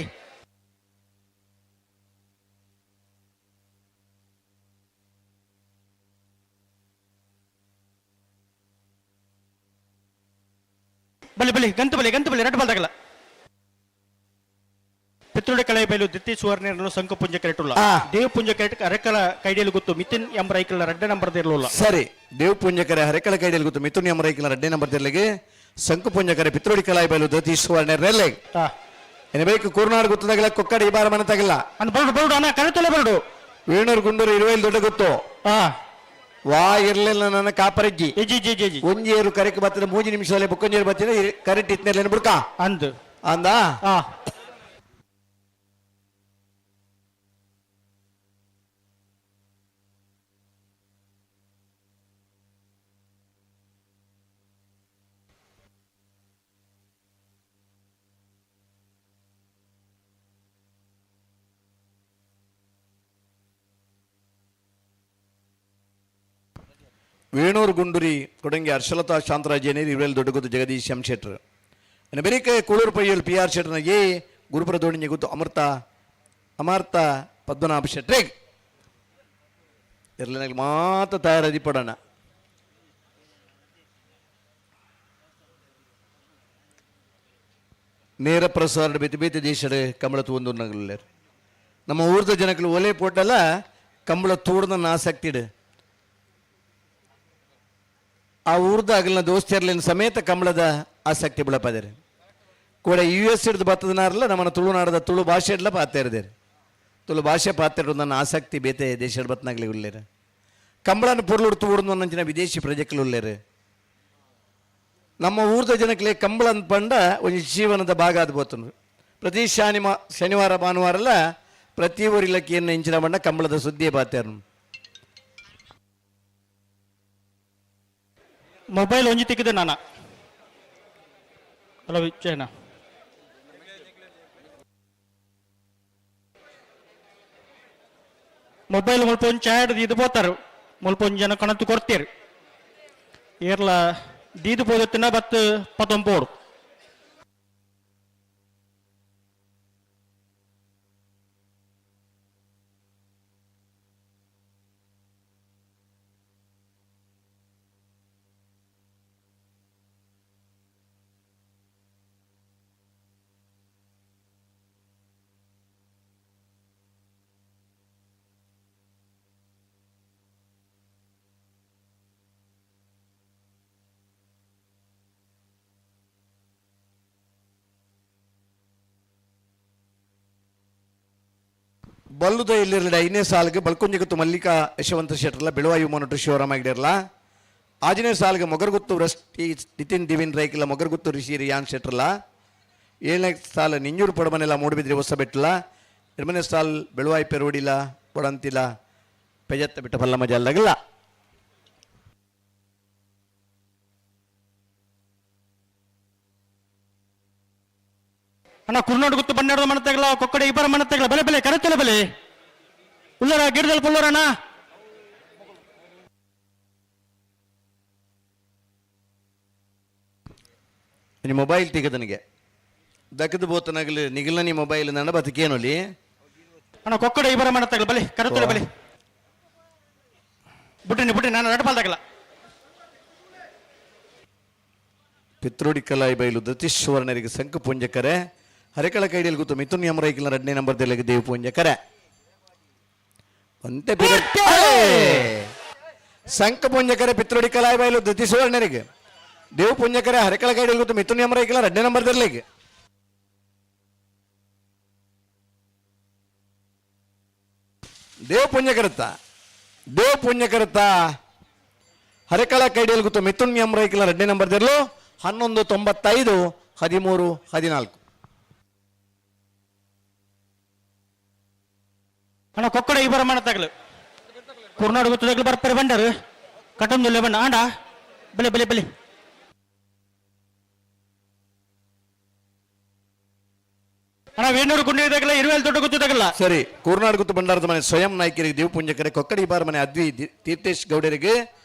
ಬಲೆ ಬಲೆ ಗಂಟು ಬಲೆ ಗಂಟು ಬಲೆ ರಟ್ಟು ಬಲ್ದಾಗಲ್ಲ ಪಿತ್ರೋಡಿ ಕಳೆ ಬೈಲು ದಿತ್ತಿ ಸುವರ್ಣ ಸಂಕ ಪುಂಜ ಕೆರೆಟುಲ್ಲ ದೇವ ಪುಂಜ ಕೆರೆಟ್ ಅರೆಕಲ ಕೈಡಿಯಲ್ಲಿ ಗೊತ್ತು ಮಿತಿನ್ ಎಂಬರೈಕಲ ರಡ್ಡೆ ನಂಬರ್ ಇರಲಿಲ್ಲ ಸರಿ ದೇವ ಪುಂಜಕರೆ ಹರೆಕಲ ಕೈಡಿಯಲ್ಲಿ ಗೊತ್ತು ಮಿಥುನ್ ಎಂಬರೈಕಲ ರಡ್ಡೆ ನಂಬರ್ ಇರಲಿಗೆ ಸಂಕು ಪುಂಜಕರೆ ಪಿತ್ರೋಡಿ ಕಲಾಯಿ ಬೈಲು ದತಿ ಸುವರ್ಣ ರೆಲ್ಲೆ ಇನ್ನು ಬೇಕು ಕುರ್ನಾಡು ಗುತ್ತದಾಗಲ ಕೊಕ್ಕಡಿ ಬಾರ ಮನೆ ತಗಲ್ಲ ಬರುಡು ಅಣ್ಣ ಕರೆತಲೆ ಬರುಡು ವೇಣೂರು ಗುಂಡೂರು ಇರುವೆಲ್ ದೊಡ್ಡ ಗುತ್ತು ಹಾ ವಾ ಇರ್ಲಿಲ್ಲ ನನ್ನ ಕಾಪರಜ್ಜಿ ಎಜಿ ಜಿ ಜಿ ಜಿ ಒಂಜೇರು ಕರೆಕ್ ಬರ್ತದೆ 3 ನಿಮಿಷದಲ್ಲಿ ಬುಕ್ಕೊಂಜೇರು ಬರ್ತೀನಿ ಕರೆಕ್ಟ್ ಇತ್ನೇರ್ಲೇನು ಬುಡ್ಕ ಅಂದು ಅಂದ ಹಾ ವೇಣೂರು ಗುಂಡೂರಿ ಕೊಡಂಗಿ ಹರ್ಷಲತಾ ಶಾಂತರಾಜೇನೇರಿ ಇರುವೆಲ್ ದೊಡ್ಡ ಗುತ್ತು ಜಗದೀಶ್ ಎಂ ಶೆಟ್ರ್ ಇನ್ನು ಬೆರಿಕೆ ಕುಳೂರು ಪಯ್ಯಲ್ ಪಿ ಆರ್ ಶೆಟ್ರ್ನ ಏ ಗುರುಪುರ ದೋಣಿಗೆ ಗೊತ್ತು ಅಮರ್ತ ಪದ್ಮನಾಭ ಶೆಟ್ರೇಗ್ ಇರ್ಲಿನಾಗ ಮಾತ್ರ ತಯಾರದಿ ಪಡೋಣ ನೇರ ಪ್ರಸಾರ ಬೇತಿ ಬೇತಿ ದೇಶದ ಕಂಬಳ ತೂಂದು ನಗಲೇರು ನಮ್ಮ ಊರ್ದ ಜನಗಳು ಒಲೆ ಪೋಟಲ್ಲ ಕಂಬಳ ತೂಡ್ದ ಆಸಕ್ತಿಡು ಆ ಊರ್ದ ಅಗಲಿನ ದೋಸ್ತಿಯರ್ಲಿನ ಸಮೇತ ಕಂಬಳದ ಆಸಕ್ತಿ ಬಿಳಪದೇರಿ ಕೂಡ US ಹಿಡ್ದು ಬತ್ತದನಾರಲ್ಲ ನಮ್ಮನ್ನ ತುಳುನಾಡದ ತುಳು ಭಾಷೆ ಇಡ್ಲ ಪಾತ ಇರ್ದೇರಿ ತುಳು ಭಾಷೆ ಪಾತ ಇರೋದು ನನ್ನ ಆಸಕ್ತಿ ಬೇತೆ ದೇಶ ಬತ್ನಾಗ್ಲಿ ಉಳ್ಳೇರು ಕಂಬಳನ ಪುರ್ಲುಡು ತೂಡ್ದು ನಂಚಿನ ವಿದೇಶಿ ಪ್ರಜೆಗಳು ಉಳ್ಳೇರು ನಮ್ಮ ಊರ್ದ ಜನಕ್ಕೆ ಕಂಬಳ ಪಂಡ ಒಂದು ಜೀವನದ ಭಾಗ ಅದು ಬೋತನು ಪ್ರತಿ ಶನಿವಾರ ಭಾನುವಾರಲ್ಲ ಪ್ರತಿ ಊರಿಲಕ್ಕಿಯನ್ನು ಇಂಚಿನ ಬಣ್ಣ ಕಂಬಳದ ಸುದ್ದಿಯೇ ಬಾತೇರು ಮೊಬೈಲ್ ಒಂಜಿ ತೆಗೆದೆ ನಾನ ಅಲ್ಲ ವಿಚೇನ ಮೊಬೈಲ್ ಮುಲ್ಪ ಒಂಚ ಆಡ್ ಇದು ಬೋತಾರು ಮುಲ್ಪ ಒಂಜಿ ಜನ ಕಣತ್ತು ಕೊಡ್ತೀರು ಏರ್ಲ ದೀದು ಪೋದತ್ತಿನ ಬತ್ತು ಪತ್ತೊಂಪೋಡು ಬಲ್ಲುದ ಇಲ್ಲಿರಲಿಡ 5ನೇ ಸಾಲಿಗೆ ಬಲ್ಕೊಂಜಿಗುತ್ತು ಮಲ್ಲಿಕಾ ಯಶವಂತ ಶೆಟ್ರಲ್ಲ ಬೆಳುವಾಯು ಮೊನಟು ಶಿವರಾಮಾಗಿಡಿರಲ್ಲ 6ನೇ ಸಾಲಿಗೆ ಮೊಗರ್ಗುತ್ತು ರಸ್ಟಿ ನಿತಿನ್ ದಿವಿನ್ ರೈಕಿಲ್ಲ ಮೊಗರ್ಗುತ್ತು ರಿಷಿ ರಿಯಾನ್ ಶೆಟ್ರಲ್ಲ 7ನೇ ಸಾಲ ನಿಂಜೂರು ಪಡಮನೆಲ್ಲ ಮೂಡುಬಿದ್ರಿ ಹೊಸ ಬೆಟ್ಟಲ್ಲ 2ನೇ ಸಾಲ್ ಬೆಳುವಾಯಿ ಪೆರೋಡಿಲ್ಲ ಕೊಡಂತಿಲ್ಲ ಪೆಜತ್ತ ಬಿಟ್ಟ ಪಲ್ಲ ಮಜಾಲ್ದಾಗಲ್ಲ ಅಣ್ಣ ಕುರ್ನಾಡು ಗುತ್ತು ಬನ್ನೆರಡು ಮನ ತೆಗಲ ಕೊಕ್ಕಡೆ ಇಬ್ಬರ ಮನ ತೆಗಲ ಬೆಲೆ ಬೆಲೆ ಕರೆತಲೆ ಬೆಲೆ ಉಲ್ಲರ ಗಿಡದಲ್ಲಿ ಪುಲ್ಲರಣ್ಣ ನಿಮ್ಮ ಮೊಬೈಲ್ ತೆಗೆದನಿಗೆ ದಕ್ಕದ ಬೋತನಾಗಲಿ ನಿಗಿಲ್ಲ ನೀ ಮೊಬೈಲ್ ನಡ ಬದುಕೇನೊಲಿ ಅಣ್ಣ ಕೊಕ್ಕಡೆ ಇಬ್ಬರ ಮನ ತೆಗಲ ಬೆಲೆ ಕರೆತಲೆ ಬೆಲೆ ಬಿಟ್ಟಿನಿ ನಾನು ನಡಪಾಲ್ದಾಗಲ್ಲ ಪಿತ್ರೋಡಿ ಕಲಾಯಿ ಬೈಲು ದತೀಶ್ವರನರಿಗೆ ಸಂಕ ಪುಂಜಕರೆ ಹರೆಕಳ ಕೈಡಿಯಲ್ಲಿ ಗೊತ್ತು ಮಿಥುನ್ ಯಮರೈಕಿಲ್ಲ 2ನೇ ನಂಬರ್ ತೆಲಗಿ ದೇವ್ ಪುಂಜಕರೆ ಒಂತೆ ಸಂಕ ಪುಂಜಕರೆ ಪಿತ್ರೋಡಿ ಕಲಾಯಿ ಬೈಲು ದತೀಶ್ವರನರಿಗೆ ದೇವ್ ಪುಂಜಕರೆ ಹರೆಕಳ ಕೈಡಿಯಲ್ಲಿ ಗೊತ್ತು ಮಿಥುನ್ ಯಮರೈಕಿಲ್ಲ 2ನೇ ನಂಬರ್ ತೆಲಗಿ ದೇವ್ ಪುಂಜಕರತ್ತ ಹರೆಕಳ ಕೈಡಿಯಲ್ಲಿ ಗೊತ್ತು ಮಿಥುನ್ ಯಮರೈಕಿಲ್ಲ 2ನೇ ನಂಬರ್ ತೆರಲು 11:95 13:14 ಅಣ್ಣ ಕೊಕ್ಕಡೆ ಇಬ್ಬರ ಮನ ತಗಲು ಕುರ್ನಾಡು ಗುತ್ತದಾಗಲು ಬರ್ತಾರೆ ಬಂಡರು ಕಟ್ಟೊಂದಿಲ್ಲ ಬಣ್ಣ ಆಂಡ ಬೆಲೆ ಬೆಲೆ ಬೆಲೆ ಅಣ್ಣ ವೇಣೂರು ಗುಂಡಿದಾಗಲ್ಲ ಇರುವೆಲ್ ದೊಡ್ಡ ಗುತ್ತದಾಗಲ್ಲ ಸರಿ ಕುರ್ನಾಡು ಗುತ್ತು ಭಂಡಾರದ ಮನೆ ಸ್ವಯಂ ನಾಯ್ಕರಿಗೆ ದೇವ್ ಪುಂಜಕರೆ ಕೊಕ್ಕಡಿ ಬಾರ ಮನೆ ಅದ್ವಿ ತೀರ್ಥೇಶ್ ಗೌಡರಿಗೆ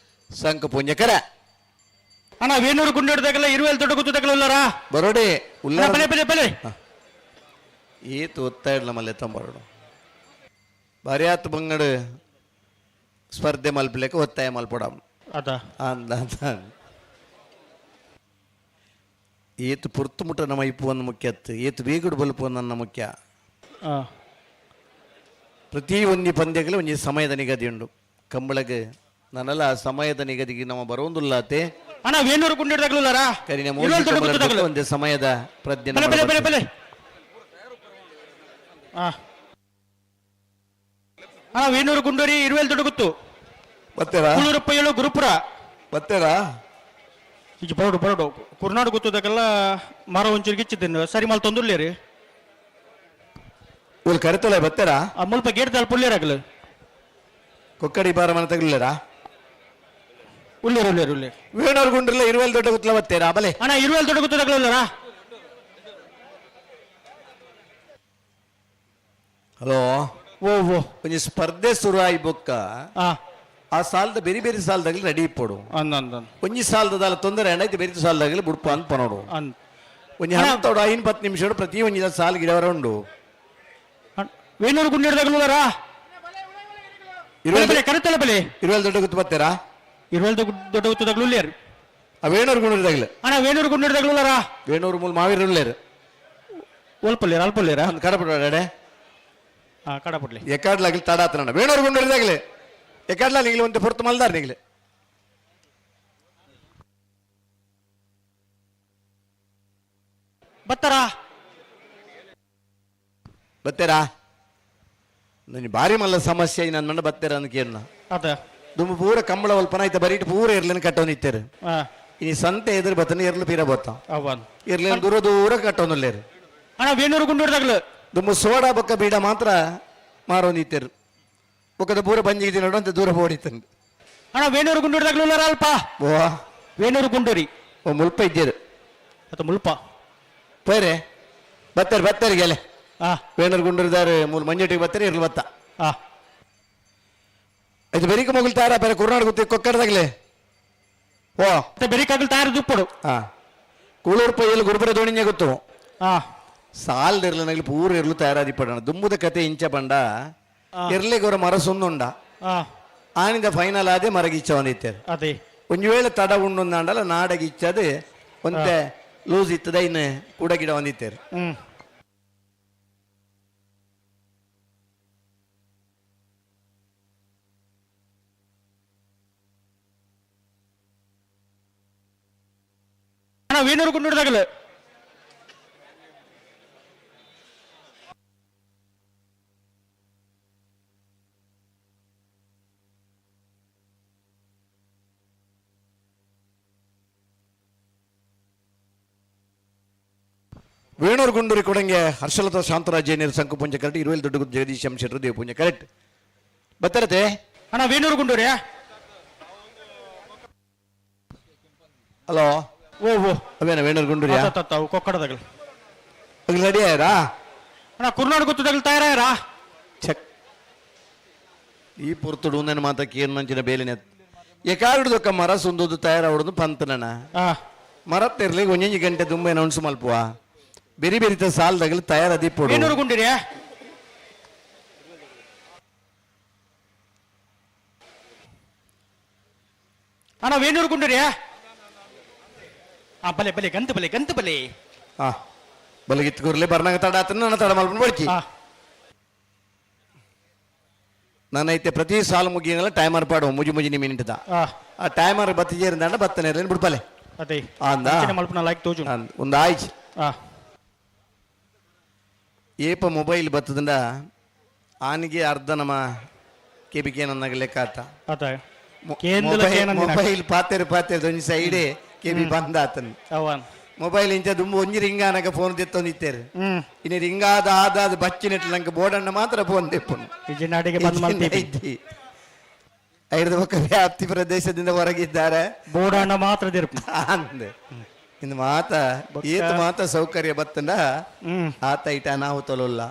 ಸಂಕ ಪುಂಜಕರೆ ಅಣ್ಣ ವೇಣೂರು ಗುಂಡಿದಾಗಲ್ಲ ಇರುವೆಲ್ ದೊಡ್ಡ ಗುತ್ತದಾಗಲ್ಲ ಉಲ್ಲರ ಬರೋಡೆ ಉಲ್ಲ ಬೆಲೆ ಬೆಲೆ ಬೆಲೆ ಈತು ಒತ್ತಾ ಇಡ್ಲ ಮಲ್ಲೆ ತಂಬರೋಡು ಬರ್ಯಾತ್ ಬಂಗಡ ಸ್ಪರ್ಧೆ ಮಲ್ಪಲೆಕ್ಕ ಒತ್ತಾಯ ಮಲ್ಪೊಡಮ್ ಅದ ಅಂದ ಏತು ಪುರ್ತು ಮುಟ್ಟ ನಮ್ಮ ಇಪ್ಪು ಒಂದು ಮುಖ್ಯ ಏತು ಬೇಗುಡು ಬಲ್ಪು ನನ್ನ ಮುಖ್ಯ ಪ್ರತಿ ಒಂದಿ ಪಂದ್ಯಗಳು ಒಂಜಿ ಸಮಯದ ನಿಗದಿ ಉಂಡು ಕಂಬಳಗೆ ನನ್ನೆಲ್ಲ ಸಮಯದ ನಿಗದಿಗೆ ನಮ್ಮ ಬರೋಂದುಲ್ಲಾತೆ ಅಣ್ಣ ವೇಣೂರು ಗುಂಡಿದಾಗಲ್ಲ ಕರಿನ ಒಂದೇ ಸಮಯದ ಪ್ರಜ್ಞೆ ವೇಣೂರು ಗುಂಡೂರಿ ಇರುವೆಲ್ ದೊಡ್ಡಗುತ್ತು ಬತ್ತೇರಾ ಕುಳೂರಪ್ಪ ಏಳು ಗುರುಪುರ ಬತ್ತೇರಾ ಈಗ ಬರೋಡು ಕುರ್ನಾಡು ಗೊತ್ತದಕ್ಕೆಲ್ಲ ಮರ ಒಂಚೂರಿಗೆ ಇಚ್ಚಿದ್ದೇನೆ ಸರಿ ಮಾಲ್ ತೊಂದುರ್ಲಿ ರೀ ಇವ್ರು ಕರೆತಲ್ಲ ಬತ್ತೇರಾ ಮುಲ್ಪ ಗೇಟ್ ದಾಲ್ ಪುಳ್ಳಿರಾಗಲು ಕೊಕ್ಕಡಿ ಬಾರ ಮನ ತಗಲಿಲ್ಲರಾ ಉಳ್ಳೇರು ವೇಣೂರು ಗುಂಡ್ರಲ್ಲ ಇರುವೆಲ್ ದೊಡ್ಡ ಗುತ್ತಲ ಬತ್ತೇರಾ ಬಲೆ ಅಣ್ಣ ಇರುವೆಲ್ ದೊಡ್ಡ ಗೊತ್ತದಾಗಲಿಲ್ಲರಾ ಹಲೋ ಓ ಒಂಜಿ ಸ್ಪರ್ಧೆ ಶುರು ಆಯಿ ಬೊಕ್ಕ ಆ ಸಾಲದ ಬೇರೆ ಬೇರೆ ಸಾಲದಾಗಲಿ ರೆಡಿ ಇಪ್ಪಡು ಒಂಜಿ ಸಾಲದ ತೊಂದರೆ ಏನಾಯ್ತು ಬೇರೆ ಸಾಲದಾಗಲಿ ಬುಡ್ಪ ಅಂತ ಪನೋಡು ಒಂಜಿ ಹತ್ತೋಡು 5-10 ನಿಮಿಷ ಪ್ರತಿ ಒಂಜಿ ಸಾಲ ಗಿಡವರ ಉಂಡು ವೇಣೂರು ಗುಂಡಿಡ್ದಾಗಲೂರಾ ಕರೆತಲ್ಲ ಬಲೆ ಇರುವೆಲ್ ದೊಡ್ಡ ಗುತ್ತು ಬತ್ತೇರಾ ಇರುವೆಲ್ ದೊಡ್ಡ ಗೊತ್ತದಾಗಲೂ ಇಲ್ಲೇರು ಆ ವೇಣೂರು ಗುಂಡಿದಾಗಲಿ ಅಣ್ಣ ವೇಣೂರು ಗುಂಡಿಡ್ದಾಗಲೂರಾ ವೇಣೂರು ಮೂಲ ಮಾವಿರ ಉಳ್ಳೇರು ಅಲ್ಪಲ್ಲೇರ ಕಡಪಡೆ ಕಡಪಡ್ಲಿ ಎಕ್ಕಾಡ್ಲಾಗಲಿ ತಡಾತನ ವೇಣೂರು ಗುಂಡಿದಾಗಲಿ ಎಕ್ಕಾಡ್ಲಾ ನೀಗ್ಲಿ ಒಂದು ಪೊರ್ತು ಮಲ್ದಾರ್ ನೀಗ್ಲಿ ಬತ್ತೇರಾ ನನಗೆ ಬಾರಿ ಮಲ್ಲ ಸಮಸ್ಯೆ ನನ್ನ ಮಣ್ಣ ಬತ್ತೇರ ಅಂತ ಕೇಳ ದುಂಬು ಪೂರ ಕಂಬಳ ಒಲ್ಪನ ಆಯ್ತು ಬರೀಟ್ ಪೂರ ಇರ್ಲಿನ ಕಟ್ಟೋನಿತ್ತೇರು ಇನಿ ಸಂತೆ ಎದುರು ಬತ್ತನ ಇರ್ಲು ಪೀರ ಬತ್ತ ಇರ್ಲಿನ ದೂರ ದೂರ ಕಟ್ಟೋನಿಲ್ಲೇರು ಅಣ್ಣ ವೇಣೂರು ಗುಂಡಿಡ್ದಾಗಲು ದುಂಬು ಸೋಡಾ ಬೊಕ್ಕ ಬೀಡ ಮಾತ್ರ ಮಾರೋನಿತ್ತೇರು ಬೊಕ್ಕದ ಪೂರ ಬಂಜಿಗೆ ನೋಡು ಅಂತ ದೂರ ಓಡಿತಂದು ಅಣ್ಣ ವೇಣೂರು ಗುಂಡಿಡ್ದಾಗಲೂ ಅಲ್ಪ ಓ ವೇಣೂರು ಗುಂಡೂರಿ ಓ ಮುಲ್ಪ ಇದ್ದೀರು ಅಥವಾ ಮುಲ್ಪ ಪೈರೆ ಬತ್ತೇರಿ ಗೆಲೆ ವೇಣೂರು ಗುಂಡೂರಿದಾರೆ ಮೂಲ ಮಂಜಟ್ಟಿಗೆ ಬತ್ತೇರಿ ಇರ್ಲು ಬತ್ತ ಇದು ಬೆರಿಕ ಮೊಗಲ್ ತಾರ ಬೇರೆ ಕುರ್ನಾಡು ಗೊತ್ತಿ ಕೊಕ್ಕಡದಾಗಲೇ ಓ ಬೆರಿಕಾಗಲ್ ತಾರ ದುಪ್ಪಡು ಕೂಳೂರು ಪೈಯಲ್ಲಿ ಗುರುಬರ ದೋಣಿಗೆ ಗೊತ್ತು ಸಾಲದಿರ್ಲಿ ಪೂರ ಇರ್ಲು ತಯಾರಾದಿಪ್ಪಡ ದುಂಬುದ ಕತೆ ಇಂಚ ಬಂಡ ಇರ್ಲಿಗೆ ಅವರ ಮರ ಸುಂದುಂಡ ಆನಿಂದ ಫೈನಲ್ ಆದೇ ಮರಗಿಚ್ಚ ಒಂದಿತ್ತೇರು ಅದೇ ಒಂಜು ವೇಳೆ ತಡ ಉಂಡೊಂದಾಂಡಲ್ಲ ನಾಡಗಿಚ್ಚದೆ ಒಂತೆ ಲೂಸ್ ಇತ್ತದ ಇನ್ನು ಕೂಡ ಗಿಡ ಒಂದಿತ್ತೇರು ಅಣ್ಣ ವೇಣೂರು ಗುಂಡಿಡ್ದಾಗಲು ವೇಣೂರು ಗುಂಡೂರಿ ಕೊಡಂಗೆ ಹರ್ಷಲತಾ ಶಾಂತರಾಜೇನಿಯರು ಸಂಕು ಪುಂಜ ಕರೆಕ್ಟ್ ಇರುವೆಲ್ ದೊಡ್ಡ ಜಗದೀಶ್ ಶೆಟ್ರು ದೇವ್ ಪುಂಜ ಕರೆಕ್ಟ್ ಬತ್ತರತೆ ಅಣ್ಣ ವೇಣೂರು ಗುಂಡೂರಿ ಹಲೋ ಓ ಅವೇನ ವೇಣೂರು ಗುಂಡೂರಿ ಕೊಕ್ಕಡದಾಗಲು ರೆಡಿ ಆಯ್ರಾ ಅಣ್ಣ ಕುರ್ನಾಡು ಗೊತ್ತದಾಗಲು ತಯಾರಾಯರಾ ಚೆಕ್ ಈ ಪುರ್ತುಡು ನನ್ನ ಮಾತಕ್ಕೆ ಏನು ನಂಚಿನ ಬೇಲಿನ ಎಕಾರ್ಡ್ದೊಕ್ಕ ಮರ ಸುಂದೋದು ತಯಾರಾವಡೋದು ಪಂತನನ ಮರತ್ತಿರ್ಲಿ ಒಂಜಿ ಗಂಟೆ ದುಂಬೆ ನೌನ್ಸು ಮಲ್ಪುವ ಬೆರಿ ಬೆರಿತ ಸಾಲದಾಗಲಿ ತಯಾರದಿಪ್ಪಡು ವೇಣೂರು ಗುಂಡಿರಿ ಅಣ್ಣ ವೇಣೂರು ಗುಂಡಿರಿ ಬಲೆ ಬಲೆ ಗಂತು ಬಲೆ ಬಲಗಿತ್ತು ಕೂರ್ಲೆ ಬರ್ನಾಗ ತಡ ಆತನ ನನ್ನ ತಡ ಮಲ್ಪು ಬಡ್ಕಿ ನಾನೈತೆ ಪ್ರತಿ ಸಾಲ ಮುಗಿಯಲ್ಲ ಟೈಮರ್ ಪಾಡು ಮುಜಿ ನಿಮಿನಿಟ್ದ ಆ ಟೈಮರ್ ಬತ್ತಿಜೇರಿಂದಾಂಡ ಬತ್ತನೆ ಬಿಡ್ಪಲೆ ಅದೇ ಅಂದ ಲೈಕ್ ತೋಜು ಒಂದು ಆಯ್ತು ಏಪ ಮೊಬೈಲ್ ಬತ್ತದಂಡ ಆನಿಗೆ ಅರ್ಧ ನಮ್ಮ ಕೆಬಿಕೆ ನನ್ನ ಲೆಕ್ಕ ಆತ ಮೊಬೈಲ್ ಪಾತೆರು ಒಂಜಿ ಸೈಡೆ ಕೆಬಿ ಬಂದ ಆತನ್ ಮೊಬೈಲ್ ಇಂಚ ದುಂಬು ಒಂಜಿ ರಿಂಗಾನಗ ಫೋನ್ ತೆತ್ತೊಂದಿತ್ತೇರು ಇನ್ನು ರಿಂಗಾದ ಬಚ್ಚಿನೆಟ್ಲು ನಂಗೆ ಬೋರ್ಡನ್ನ ಮಾತ್ರ ಫೋನ್ ತೆಪ್ಪನು ಐದು ಪಕ್ಕ ವ್ಯಾಪ್ತಿ ಪ್ರದೇಶದಿಂದ ಹೊರಗಿದ್ದಾರೆ ಬೋರ್ಡನ್ನ ಮಾತ್ರ ಅಂದೆ ಇನ್ನು ಮಾತ ಸೌಕರ್ಯ ಬತ್ತಂಡ ಆತ ಇಟ ನಾವು ತೊಲಲ್ಲ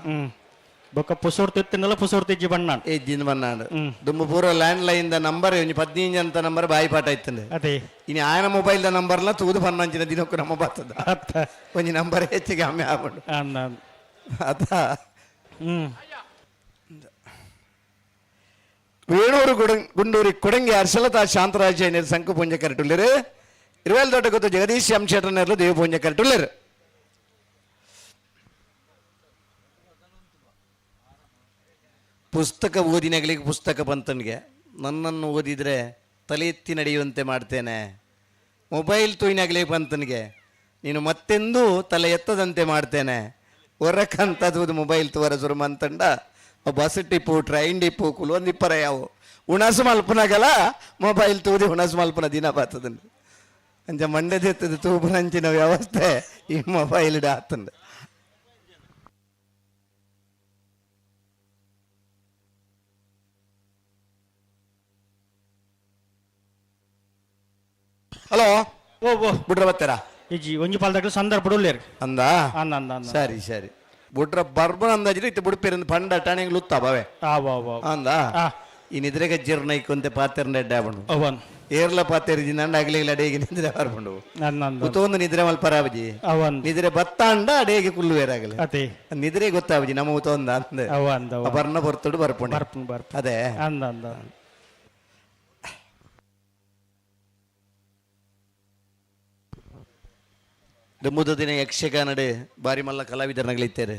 ಬೊಕ್ಕ ಪುಸೋರ್ ತಿತ್ತಿನಲ್ಲ ಪುಸೋರ್ ತಿಜ್ಜಿ ಬಣ್ಣಾಂಡ್ ಎಜ್ಜಿನ ಬಣ್ಣಾಂಡ್ ದುಂಬು ಪೂರ ಲ್ಯಾಂಡ್ ಲೈನ್ ನಂಬರ್ 15 ಅಂತ ನಂಬರ್ ಬಾಯಿ ಪಾಠ ಇತ್ತಂದೆ ಅದೇ ಇನ್ನು ಆಯನ ಮೊಬೈಲ್ ನಂಬರ್ಲ ತೂದು ಪನ್ನಂಚಿನ ದಿನಕ್ಕೂ ನಮ್ಮ ಬರ್ತದ ಒಂಜಿ ನಂಬರ್ ಹೆಚ್ಚಿಗೆ ಆಮೆ ಆಗ್ಬಿಡು ಅದ ವೇಣೂರು ಗುಂಡೂರಿ ಕೊಡಂಗೆ ಹರ್ಷಲತಾ ಶಾಂತರಾಜೇನಿಯರು ಸಂಕು ಪುಂಜ ಕರೆಟುಳ್ಳರು ಇರುವೆಲ್ ದೊಡ್ಡ ಗೊತ್ತು ಜಗದೀಶ್ ಶೆಟ್ರನೆರಲು ದೇವ ಪುಂಜ ಕರೆಟುಳ್ಳರು ಪುಸ್ತಕ ಓದಿನಾಗಲಿಕ್ಕೆ ಪುಸ್ತಕ ಬಂತನಿಗೆ ನನ್ನನ್ನು ಓದಿದರೆ ತಲೆ ಎತ್ತಿ ನಡೆಯುವಂತೆ ಮಾಡ್ತೇನೆ ಮೊಬೈಲ್ ತೂಯಿನಾಗಲಿಕ್ಕೆ ಬಂತನಿಗೆ ನೀನು ಮತ್ತೆಂದೂ ತಲೆ ಎತ್ತದಂತೆ ಮಾಡ್ತೇನೆ ಒರಕಂತದ್ದು ಮೊಬೈಲ್ ತೋರ ಸುರುಮಂತಂಡ ಬಸ್ ಟಿಪ್ಪು ಟ್ರೈನ್ ಟಿಪ್ಪು ಕುಲೊಂದು ಇಪ್ಪರ ಯಾವು ಉಣಸು ಮಲ್ಪನಾಗಲ್ಲ ಮೊಬೈಲ್ ತೂದಿ ಉಣಸು ಮಲ್ಪನ ದಿನ ಬಾತದಂಡು ಅಂಚ ಮಂಡ್ಯದೆತ್ತದ ತೂಪನಂಚಿನ ವ್ಯವಸ್ಥೆ ಈ ಮೊಬೈಲ್ ಆತಂಡು. ಹಲೋ ಓ ಓ ಬಿಡ್ರ ಬತ್ತಾರ ಇಜ್ಜಿ ಒಂಜಿ ಪಾಲ್ದಾಗ ಸಂದರ್ಭ ಪಡುಲ್ಲೇರು ಅಂದ ಅಂದ ಅಂದ ಅಂದ ಸರಿ ಸರಿ ಬಿಡ್ರ ಬರ್ಬನ ಅಂದಾಜಿರಿ ಇತ್ತು ಬಿಡ್ಪೇರಿಂದ ಪಂಡ ಟಾಣಿಗೆ ಲುತ್ತ ಬಾವೆ ಅಂದ ಈ ನಿದ್ರೆ ಗಜ್ಜಿರ್ನ ಇಕ್ಕೊಂತೆ ಪಾತೆರ್ನ ಎಡ್ಡೆ ಬಣ್ಣು ಅವನ್ ಏರ್ಲ ಪಾತೆರ್ ನಂಡ ಅಗಲಿಗಳ ಅಡೇಗೆ ನಿದ್ರೆ ಬರ್ಬಂಡು ಅಂದ ಕುತೊಂದು ನಿದ್ರೆ ಮಲ್ಪರಾಬಜಿ ಅವನ್ ನಿದ್ರೆ ಬತ್ತ ಅಂಡ ಅಡೇಗೆ ಕುಲ್ಲುವೇರಾಗಲಿ ಅದೇ ನಿದ್ರೆ ಗೊತ್ತಾಬಜಿ ನಮ್ಮ ಉತೊಂದ ಅಂದೆ ಅವ ಅಂದ ಬರ್ನ ಬರ್ತುಡು ಬರ್ಪುಂಡು ಬರ್ಪುನ್ ಬರ್ಪುನ್ ಅದೇ ಅಂದ ಅಂದ ದುಮ್ಮುದ ದಿನ ಯಕ್ಷಗಾನಡೆ ಬಾರಿ ಮಲ್ಲ ಕಲಾವಿದರನಗಳಿತ್ತೇರೆ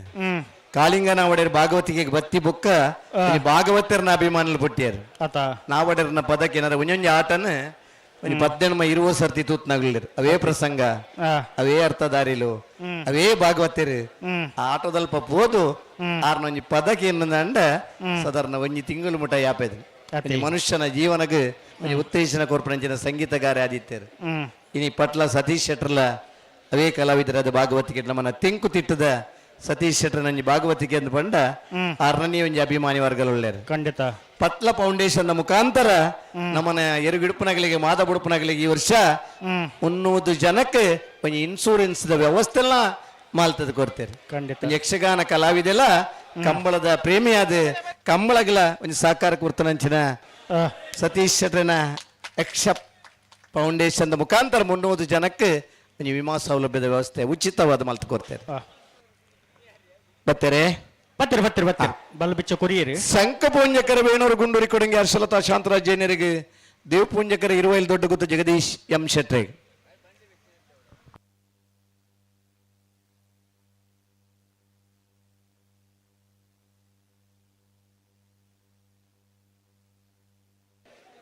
ಕಾಳಿಂಗನ ಒಡೆಯರ್ ಭಾಗವತಿಗೆ ಬತ್ತಿ ಬುಕ್ಕ ಭಾಗವತರನ ಅಭಿಮಾನಲು ಪುಟ್ಟಿಯರು ನಾವಡೆರ್ನ ಪದಕ್ಕೆ ಏನಾರ ಒಂಜೊಂಜಿ ಆಟನ ಒಂದು 18 20 ಸರ್ತಿ ತೂತ್ನಾಗ್ಲಿರು ಅವೇ ಪ್ರಸಂಗ ಅವೇ ಅರ್ಥದಾರಿಲು ಅವೇ ಭಾಗವತರು ಆಟೋದಲ್ಪ ಪೋದು ಆರ್ನೊಂಜಿ ಪದಕ್ಕೆ ಏನಂದ ಸಾಧಾರಣ ಒಂಜಿ ತಿಂಗಳು ಮುಟ ಯಾಪೆದು ಮನುಷ್ಯನ ಜೀವನಗ ಉತ್ತೇಜನ ಕೊರ್ಪಣಂಚಿನ ಸಂಗೀತಗಾರ ಆದಿತ್ಯರು ಇನಿ ಪಟ್ಲ ಸತೀಶ್ ಶೆಟ್ರಲ ಅವೇ ಕಲಾವಿದರಾದ ಭಾಗವತಿಗೆ ನಮ್ಮನ್ನ ತೆಂಕು ತಿಟ್ಟದ ಸತೀಶ್ ಶೆಟ್ರ ನಂಜಿ ಭಾಗವತಿಗೆ ಅಂದ್ ಪಂಡ ಆರ್ನನೇ ಒಂಜಿ ಅಭಿಮಾನಿ ವರ್ಗಲ್ ಒಳ್ಳೆಯರು ಖಂಡಿತ ಪಟ್ಲ ಫೌಂಡೇಶನ್ ಮುಖಾಂತರ ನಮ್ಮನ ಎರುಗಿಡುಪನಗಳಿಗೆ ಮಾದ ಬುಡುಪನಗಳಿಗೆ ಈ ವರ್ಷ 300 ಜನಕ್ಕೆ ಒಂಜಿ ಇನ್ಸೂರೆನ್ಸ್ ವ್ಯವಸ್ಥೆ ಎಲ್ಲ ಮಾಲ್ತದ ಕೊಡ್ತೇವೆ ಖಂಡಿತ ಯಕ್ಷಗಾನ ಕಲಾವಿದೆಲ್ಲ ಕಂಬಳದ ಪ್ರೇಮಿಯಾದ ಕಂಬಳಗಳ ಒಂಜಿ ಸಹಕಾರ ಕೊಡ್ತಾನಂಚಿನ ಸತೀಶ್ ಶೆಟ್ರನ ಯಕ್ಷ ಫೌಂಡೇಶನ್ ಮುಖಾಂತರ 300 ಜನಕ್ಕೆ ಒಂಜಿ ವಿಮಾ ಸೌಲಭ್ಯದ ವ್ಯವಸ್ಥೆ ಉಚಿತವಾದ ಮಾಲ್ತ ಕೊಡ್ತೇವೆ ಬತ್ತೇರೆ ಬತ್ತಿರ ಬತ್ತಿರ ಬತ್ತಿರ ಬಲ್ ಬಿಚ್ಚ ಕೊರಿಯರು ಸಂಕಪೂಂಜಕರ ವೇಣೂರು ಗುಂಡೂರಿ ಕೊಡಂಗಿ ಹರ್ಷಲತಾ ಶಾಂತರಾಜ್ ಜೈನರಿಗೆ ದೇವಪೂಂಜಕರ ಇರುವೈಲ್ ದೊಡ್ಡ ಗುತ್ತು ಜಗದೀಶ್ ಎಂ ಶೆಟ್ರೆ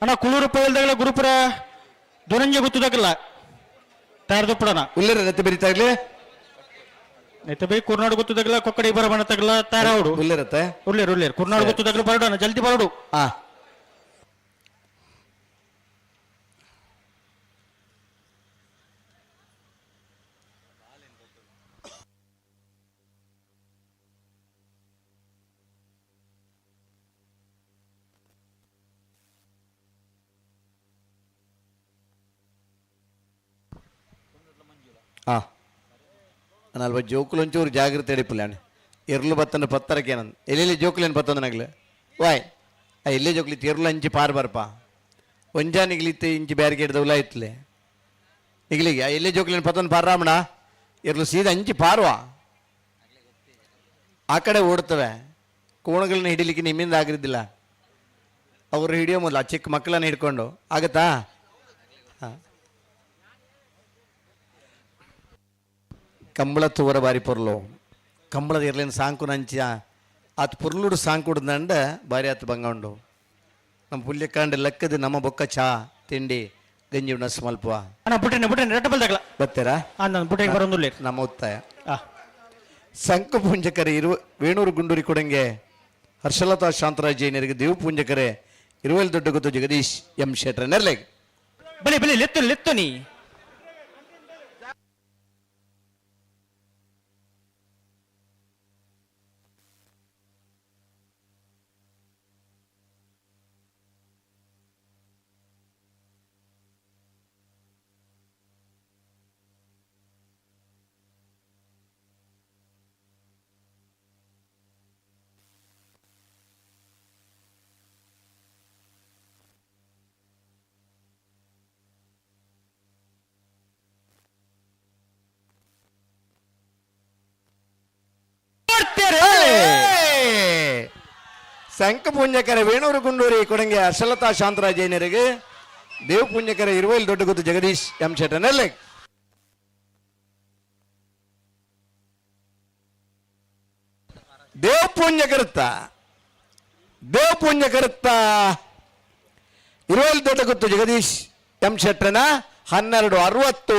ಅಣ್ಣ ಕುಳೂರು ಪೈಲ್ದಾಗಲ ಗುರುಪುರ ದುರಂಜೆ ಗುತ್ತದಾಗಲ್ಲ ತಯಾರದಪ್ಪಡಣ ಉಲ್ಲೇರ ರತಿ ಬರಿತಾ ಇರ್ಲಿ ನೆತ್ತ ಬೈ ಕುರ್ನಾಡು ಗೊತ್ತದಾಗಲ್ಲ ಕೊಕ್ಕಡಿ ಬರ ಬಣ ತಗಲ ತಾರಾವಡು ಉಲ್ಲೇರತ್ತೆ ಉಲ್ಲೇರು ಉಲ್ಲೇರು ಕುರ್ನಾಡು ಗೊತ್ತದಾಗಲ ಬರಡಣ ಜಲ್ದಿ ಬರಡು ನಲ್ವ ಜೋಕುಲೊಂಚೂರು ಜಾಗ್ರತೆ ಎಡಿಪುಲ್ಲಾಣ ಎರ್ಲು ಬತ್ತನ ಪತ್ತರಕ್ಕೆ ಏನಂದು ಎಲ್ಲೆಲ್ಲಿ ಜೋಕುಲೇನು ಪತ್ತೊಂದು ನಗ್ಲೆ ವಾಯ್ ಎಲ್ಲೇ ಜೋಕ್ಲಿತ್ತು ಎರ್ಲು ಅಂಚಿ ಪಾರು ಬರ್ಪ ಒಂಜಾ ನಿಗ್ಲಿತ್ತು ಇಂಚಿ ಬ್ಯಾರಿಗೆ ಹಿಡ್ದ ಉಲ ಇತ್ತಲೆ ನಿಗ್ಲಿಗೆ ಎಲ್ಲೇ ಜೋಕ್ಲೇನು ಪತ್ತೊಂದು ಪಾರಾಮಣ ಎರ್ಲು ಸೀದಾ ಅಂಚಿ ಪಾರ್ವಾ ಆ ಕಡೆ ಓಡ್ತವೆ ಕೋಣಗಳನ್ನ ಹಿಡಿಲಿಕ್ಕೆ ನಿಮ್ಮಿಂದ ಆಗಿದ್ದಿಲ್ಲ ಅವರು ಹಿಡಿಯೋ ಮೊದಲು ಆ ಚಿಕ್ಕ ಮಕ್ಕಳನ್ನ ಹಿಡ್ಕೊಂಡು ಆಗತ್ತಾ ಕಂಬಳ ತೂವರ ಬಾರಿ ಪೊರ್ಲು ಕಂಬಳದ ಇರ್ಲೇನು ಸಾಂಕು ನಂಚ ಆತ ಪೊರ್ಲುಡು ಸಾಂಕುಡ್ದಂಡ ಬಾರಿ ಆತ ಬಂಗ ಉಂಡು ನಮ್ಮ ಪುಲ್ಯಕಾಂಡ ಲೆಕ್ಕದ ನಮ್ಮ ಬೊಕ್ಕ ಚಾ ತಿಂಡಿ ಗಂಜಿ ಉಣ್ಣ ಮಲ್ಪುವ ಬತ್ತೇರಾ ನಮ್ಮ ಉತ್ತಾಯ ಸಂಕು ಪೂಂಜಕರೆ ವೇಣೂರು ಗುಂಡೂರಿ ಕೊಡಂಗೆ ಹರ್ಷಲತಾ ಶಾಂತರಾಜ್ ಜೈನರಿಗೆ ದೇವ ಪೂಂಜಕರೆ ಇರುವಲ್ ದೊಡ್ಡ ಗೊತ್ತು ಜಗದೀಶ್ ಎಂ ಶೆಟ್ರ ನೆರ್ಲೆಗ್ ಬಲಿ ಬಲಿ ಲೆತ್ತು ಲೆತ್ತು ನೀ ಸಂಕ ಪುಣ್ಯಕರ ವೇಣೂರು ಗುಂಡೂರಿ ಕೊಡಂಗೆ ಹರ್ಷಲತಾ ಶಾಂತರಾಜ್ ಜೈನರಿಗೆ ದೇವ ಪುಣ್ಯಕರ ಇರುವಲ್ ದೊಡ್ಡ ಗೊತ್ತು ಜಗದೀಶ್ ಎಂ ಶೆಟ್ಟನಲ್ಲೇ ದೇವ ಪುಣ್ಯಕರುತ್ತ ಇರುವಲ್ ದೊಡ್ಡ ಗೊತ್ತು ಜಗದೀಶ್ ಎಂ ಶೆಟ್ಟನ 1260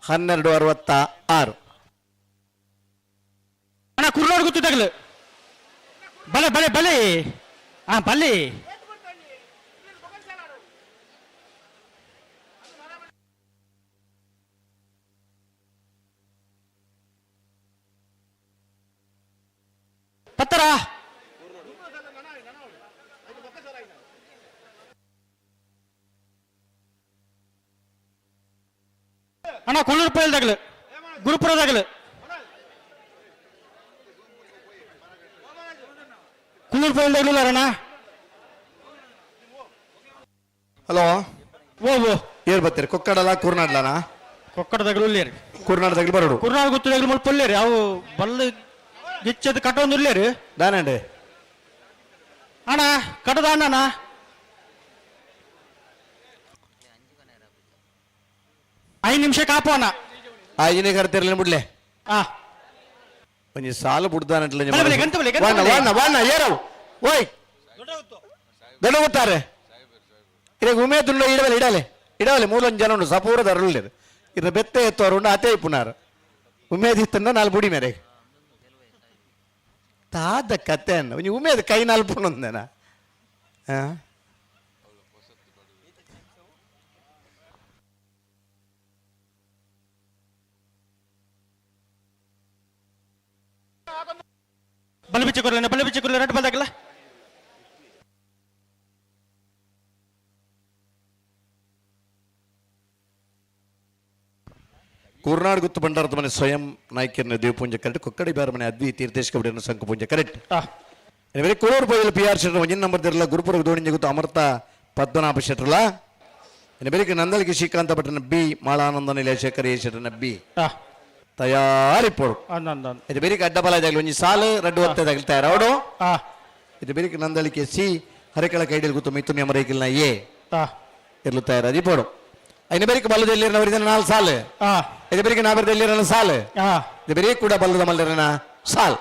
1266 ಅಣ್ಣ ಕುರ್ನಾಡ್ ಗೊತ್ತಿದ್ದಾಗಲು ಬಲೆ ಬಲೆ ಬಲೆ ಹಾ ಬಲೆ ಪತ್ತರ ಅಣ್ಣ ಕೊಲ್ಲೂರು ಪೈಲ್ದಾಗಲು ಗುರುಪುರದಾಗಲು ಕುಲ್ಲೂರು ಪೈಲ್ದಾಗಲಿಲ್ಲ ಅಣ್ಣ ಹಲೋ ಓ ಓ ಏರ್ ಬರ್ತೀರಿ ಕೊಕ್ಕಡಲ್ಲ ಕೂರ್ನಾಡ್ಲನ ಕೊಕ್ಕಡದಾಗಲು ಇಲ್ಲೇರಿ ಕೂರ್ನಾಡ್ದಾಗಲಿ ಬರೋಡು ಕುರ್ನಾಡ್ ಗೊತ್ತಿದಾಗಲು ಮುಲ್ಪ ಇಲ್ಲೇರಿ ಅವು ಬಲ್ಲ ಗಿಚ್ಚದ ಕಟ್ಟೊಂದು ಇಲ್ಲೇರಿ ದಾನಂಡೆ ಅಣ್ಣ ಕಟ್ಟದ ಅಣ್ಣನ 5 ನಿಮಿಷ ಕಾಪು ಅಣ್ಣ ಆಯ್ನೆ ಕರ್ತಿರ್ಲಿ ಬಿಡ್ಲೆ ಹಾ ಒಂಜಿ ಸಾಲು ಬುಡ್ದಾನಟ್ಲ ಗಂತ ಬಲೆ ವಾಣ ಏರವು ಓಯ್ ದೊಡ್ಡ ಗೊತ್ತಾರೆ ಇದಾಗ ಉಮೇದುಂಡ ಇಡವಲೆ ಇಡವಲೆ ಮೂಲೊಂದು ಜನ ಉಂಟು ಸಪೂರದ ಅರುಳ್ಳಿರು ಇದ್ರ ಬೆತ್ತ ಎತ್ತೋರು ಉಂಡು ಅತೇ ಪುನಾರು ಉಮೇದಿತ್ತಂದ ನಾಲ್ ಬುಡಿ ಮೇರೆ ತಾದ ಕತೆ ಅನ್ನ ಒಂಜಿ ಉಮೇದ್ ಕೈ ನಾಲ್ಪುನೊಂದೇನ ಬಲ ಬಿಚ್ಚಿ ಕೊರ್ಲೆ ರಟ್ಟು ಬಂದಾಗಲ್ಲ ಕೂರ್ನಾಡ್ ಗುತ್ತು ಬಂಡಾರದ ಮನೆ ಸ್ವಯಂ ನಾಯ್ಕರ್ನ ದೇವಪುಂಜ ಕರೆಕ್ಟ್ ಕೊಕ್ಕಡಿ ಬಾರ ಮನೆ ಅದ್ವಿ ತೀರ್ಥೇಶ್ ಕಬಡಿನ ಸಂಕುಪುಂಜ ಕರೆಕ್ಟ್ ಇವೆ ಕೋಳೂರು ಪೈಲ್ PR ಶೆಟ್ರ ಒಂಜಿನ ನಂಬರ್ ದಿರಲ್ಲ ಗುರುಪುರ ದೋಣಿಂಜ ಗುತ್ತು ಅಮೃತ ಪದ್ಮನಾಭ ಶೆಟ್ರಲ್ಲ ಇನ್ನು ಬೇರೆ ನಂದಲಿಗೆ ಶ್ರೀಕಾಂತ ಭಟ್ರನ ಬಿ ಮಾಳಾನಂದ ನಿಲಯ ಶೇಖರ್ ಎ ಶೆಟ್ರನ ಬಿ ತಯಾರಿಪೋಡು ಇದು ಬೇರೆ ಅಡ್ಡಬಲಾದಾಗಲಿ ಒಂಜಿ ಸಾಲು ರಡ್ಡು ಒತ್ತದಾಗಲಿ ತಯಾರವಡು ಇದು ಬೇರೆ ನಂದಲಿಕೆ ಸಿ ಹರೆಕಳ ಕೈಡಿಲ್ ಗುತ್ತು ಮಿಥುನ್ ಅಮರೈಕಿಲ್ನ ಎ ಇರ್ಲು ತಯಾರಿಪೋಡು ಐದು ಬೇರೆ ಬಲ್ಲದಲ್ಲಿ ನಾಲ್ಕು ಸಾಲು ಇದು ಬೇರೆ ನಾಬರದಲ್ಲಿ ಸಾಲು ಇದು ಬೇರೆ ಕೂಡ ಬಲ್ಲದ ಮಲ್ಲರನ ಸಾಲ್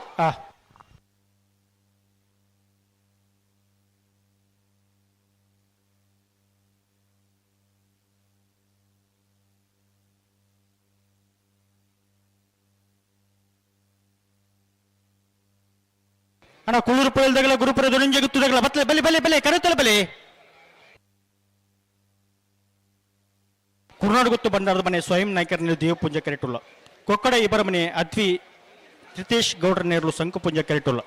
ಅಣ್ಣ ಕುಳ್ಳೂರು ಪೈಲ್ದಾಗಲ ಗುರುಪುರ ದೊಣಿಂಜೆ ಗುತ್ತದಾಗಲ ಬತ್ತಲೆ ಬಲೆ ಬಲೆ ಬಲೆ ಕರೆತಲೆ ಬಲೆ ಕುರ್ನಾಡ್ ಗುತ್ತು ಬಂಡಾರದ ಮನೆ ಸ್ವಯಂ ನಾಯ್ಕರ ದೇವ ಪೂಜೆ ಕರೆಟುಲ್ಲ ಕೊಕ್ಕಡ ಇಬ್ಬರ ಮನೆ ಅದ್ವಿ ರಿತೇಶ್ ಗೌಡ್ರ ನೇರ್ಲು ಸಂಕು ಪೂಜೆ ಕರೆಟುಲ್ಲ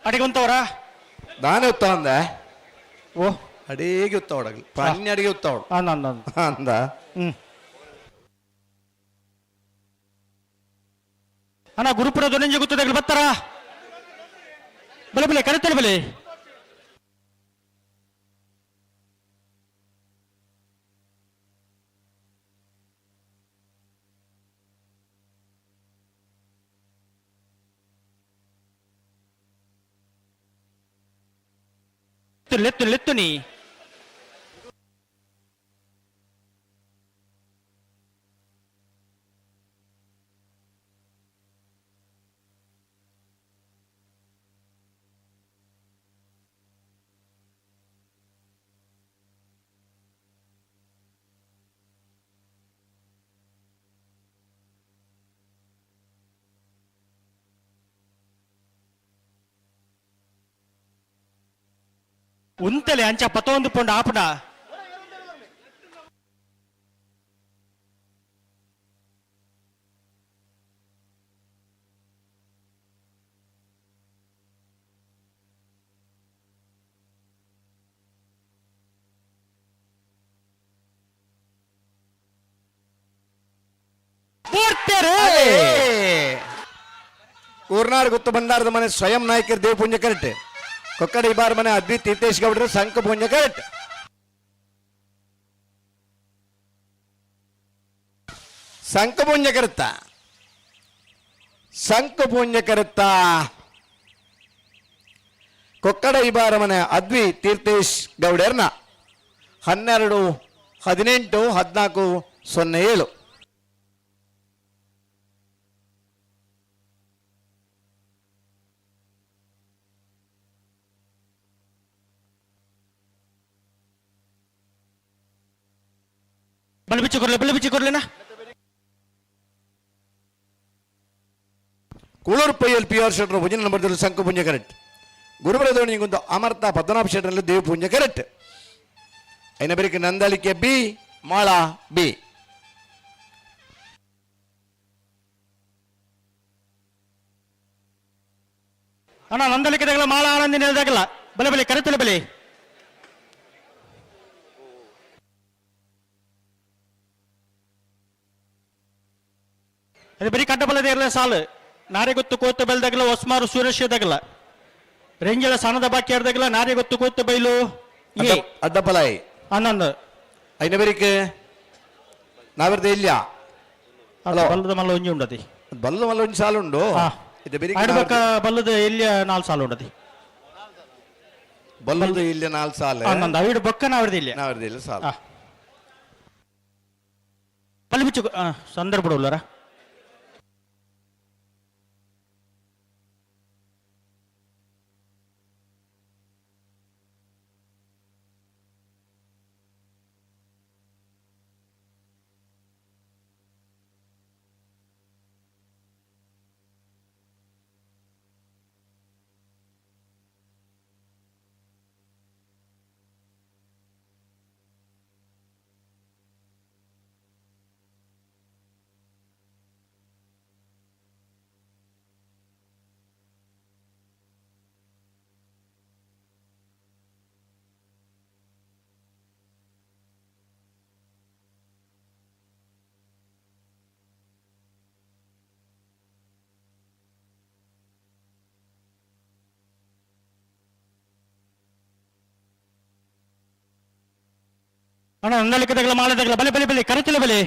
ಅಡಿಗೆ ಉಂತವರಾ ದಾನೆ ಉತ್ತ ಅಂದ ಓ ಅಡಿಗೆ ಉತ್ತ ಹೊಡಗಲಿ ಪನ್ನಿ ಅಡಿಗೆ ಉತ್ತ ಹೊಡ ಅಂದ ಅಣ್ಣ ಗುರುಪುರ ದೊಣಿಂಜೆ ಗುತ್ತದಾಗಲಿ ಬತ್ತಾರ ಬಲೆ ಬಲೆ ಕರೆತಲೆ ಬಲೆ ಲೆತ್ತು ನೀ ಉಂತಲೆ ಅಂಚ ಪತೊಂದು ಪೊಂಡು ಆಪುಡ ಕೂರ್ನಾಡ್ ಗುತ್ತು ಬಂಡಾರದ ಮನೆ ಸ್ವಯಂ ನಾಯ್ಕರ್ ದೇವ ಪುಂಜ ಕರೆಕ್ಟ್ ಕೊಕ್ಕಡಿ ಬಾರ್ ಮನೆ ಅದ್ವಿ ತೀರ್ಥೇಶ್ ಗೌಡ್ರ ಸಂಕ ಪುಂಜ ಕರೆಕ್ಟ್ ಸಂಕ ಪುಂಜ ಕರೆತ್ತ ಸಂಕು ಪುಂಜ ಕರೆತ್ತ ಕೊಕ್ಕಡ ಇಬಾರ ಮನೆ ಅದ್ವಿ ತೀರ್ಥೇಶ್ ಗೌಡರ್ನ 12-18-14-07. ಬಲಬಿಚ್ಚಿ ಕೊಡ್ಲೇನಾ ಕೂಳೂರು ಪೈಯಲ್ ಪಿ ಆರ್ ಶೆಟ್ರು ಭುಜನ ನಂಬರ್ದಲ್ಲಿ ಸಂಕು ಪುಂಜ ಕರೆಕ್ಟ್. ಗುರುಬರದೋಣಿಗೊಂದು ಅಮರ್ತ ಪದ್ಮನಾಭ ಶೆಟ್ರಲ್ಲಿ ದೇವ ಪುಂಜ ಕರೆಕ್ಟ್. ಐನ ಬರೀಕ್ ನಂದಳಿಕೆ ಬಿ ಮಾಳ ಬಿ. ಅಣ್ಣ ನಂದಲಿಕೆದಾಗಲ ಮಾಳ ಆನಂದಿನ ಹೇಳ್ದಾಗಲ್ಲ ಬಲೆ ಬಲೆ ಕರೆತಲೆ ಬಲೆ ಅದು ಬರೀ ಕಡ್ಡಬಲ್ಲದೆ ಇರಲ್ಲ ಸಾಲು ನಾರೆ ಗೊತ್ತು ಕೋತ ಬೆಲ್ದಾಗಲ್ಲ ಒಸ್ಮಾರು ಸುರಕ್ಷದಾಗಲ್ಲ ರೇಂಜಲ ಸಣ್ಣದ ಬಾಕಿ ಇರ್ದಾಗಲ್ಲ ನಾರೆ ಗೊತ್ತು ಕೋತ ಬೈಲು ಅಡ್ಡಪಲಾಯಿ ಹನ್ನೊಂದು ಐನ ಬರೀಕ್ ನಾವಿರ್ದ ಇಲ್ಲ ಬಲ್ಲದ ಮಲ್ಲ ಒಂಜಿ ಉಂಡತಿ ಬಲ್ಲದ ಮಲ್ಲ ಒಂಜಿ ಸಾಲು ಉಂಡು. ಇದು ಬರೀ ಆಡ್ಬೇಕ ಬಲ್ಲದ ಎಲ್ಲಿಯ 4 ಸಾಲು ಉಂಡತಿ ಬಲ್ಲದು ಇಲ್ಲಿ 4 ಸಾಲು ಹನ್ನೊಂದು ಅವಿಡ ಬೊಕ್ಕ ನಾವಿರ್ದ ಇಲ್ಲ ನಾವಿರ್ದ ಸಾಲು ಬಲ್ಲಿ ಬಿಚ್ಚು ಸಂದರ್ಭ ಉಳ್ಳರ ಅಣ್ಣ ನಂದಲಿಕೆದಾಗಲ ಮಾಳದಾಗಲ ಬಲೆ ಬಲೆ ಬಲೆ ಕರೆತಲೆ ಬಲೆ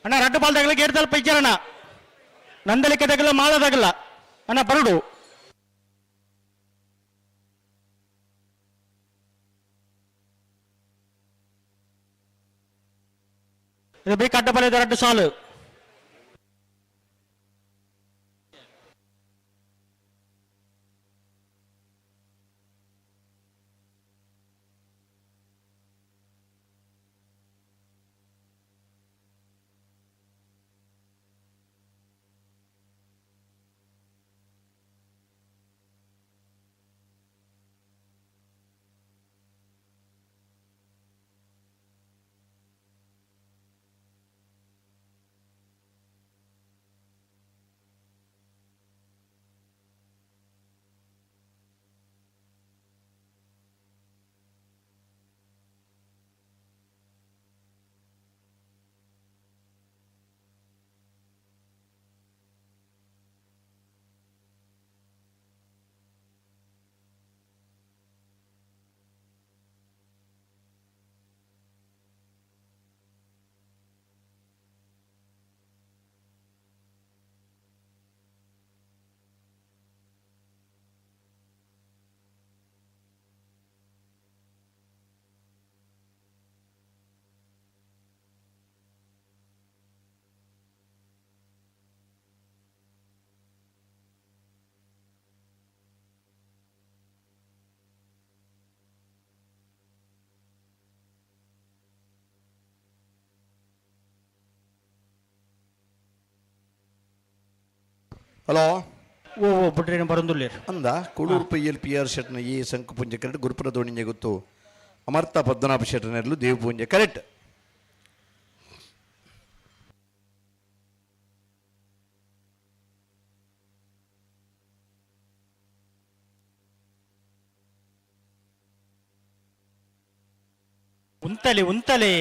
ಅಣ್ಣ ರಡ್ಡು ಪಾಲ್ದಾಗಲ ಗೇರ್ದಲ್ ಪೈಚಾರಣ ನಂದಲಿಕೆದಾಗಲ ಮಾಳದಾಗಲ್ಲ ಅಣ್ಣ ಬರಡು ಇದು ಬೇಕು ಅಡ್ಡ ಬಲೆದ ರಡ್ಡು ಸಾಲು ಹಲೋ ಓ ಬಿಟ್ರೇನು ಬರಂದುಲ್ಲ ಅಂದ ಕೂಳೂರು ಪೈಯಲ್ ಪಿ ಆರ್ ಶೆಟ್ನ ಈ ಸಂಕು ಪುಂಜ ಕರೆಕ್ಟ್. ಗುರುಪುರ ದೋಣಿಗೆ ಗೊತ್ತು ಅಮರ್ತ ಪದ್ಮನಾಭ ಶೆಟ್ರನೆರಲು ದೇವ ಪೂಂಜೆ ಕರೆಕ್ಟ್. ಉಂತಲೆ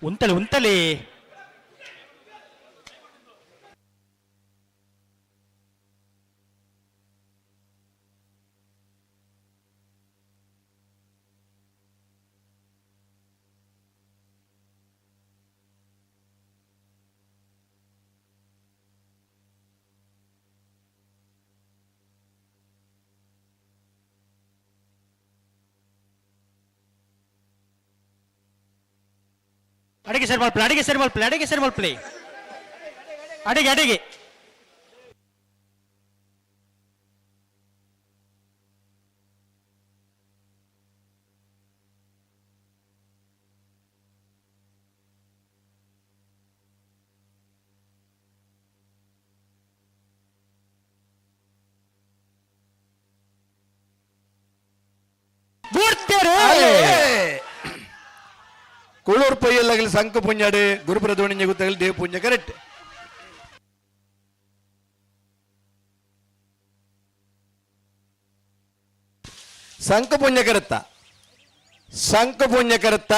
ಉಂತಲೆ ಉಂತಲೆ ಅಡಿಗೆ ಸರಿ ಮಲ್ಪಲೆ ಅಡಿಗೆ ಸರಿ ಮಲ್ಪಲೆ ಅಡಿಗೆ ಸರಿ ಮಲ್ಪಲೆ ಅಡಿಗೆ ಅಡಿಗೆ ಕೂಳೂರು ಪೊಯ್ಯಲ್ಲಾಗಲಿ ಸಂಕ ಪುಂಜಾಡು ಗುರುಪ್ರದೋಣಿಂಜ ಗುತ್ತಗಲಿ ದೇವ್ ಪುಂಜ ಕರೆಕ್ಟ್. ಸಂಕ ಪುಂಜ ಕರೆತ್ತ ಸಂಕ ಪುಂಜ ಕರೆತ್ತ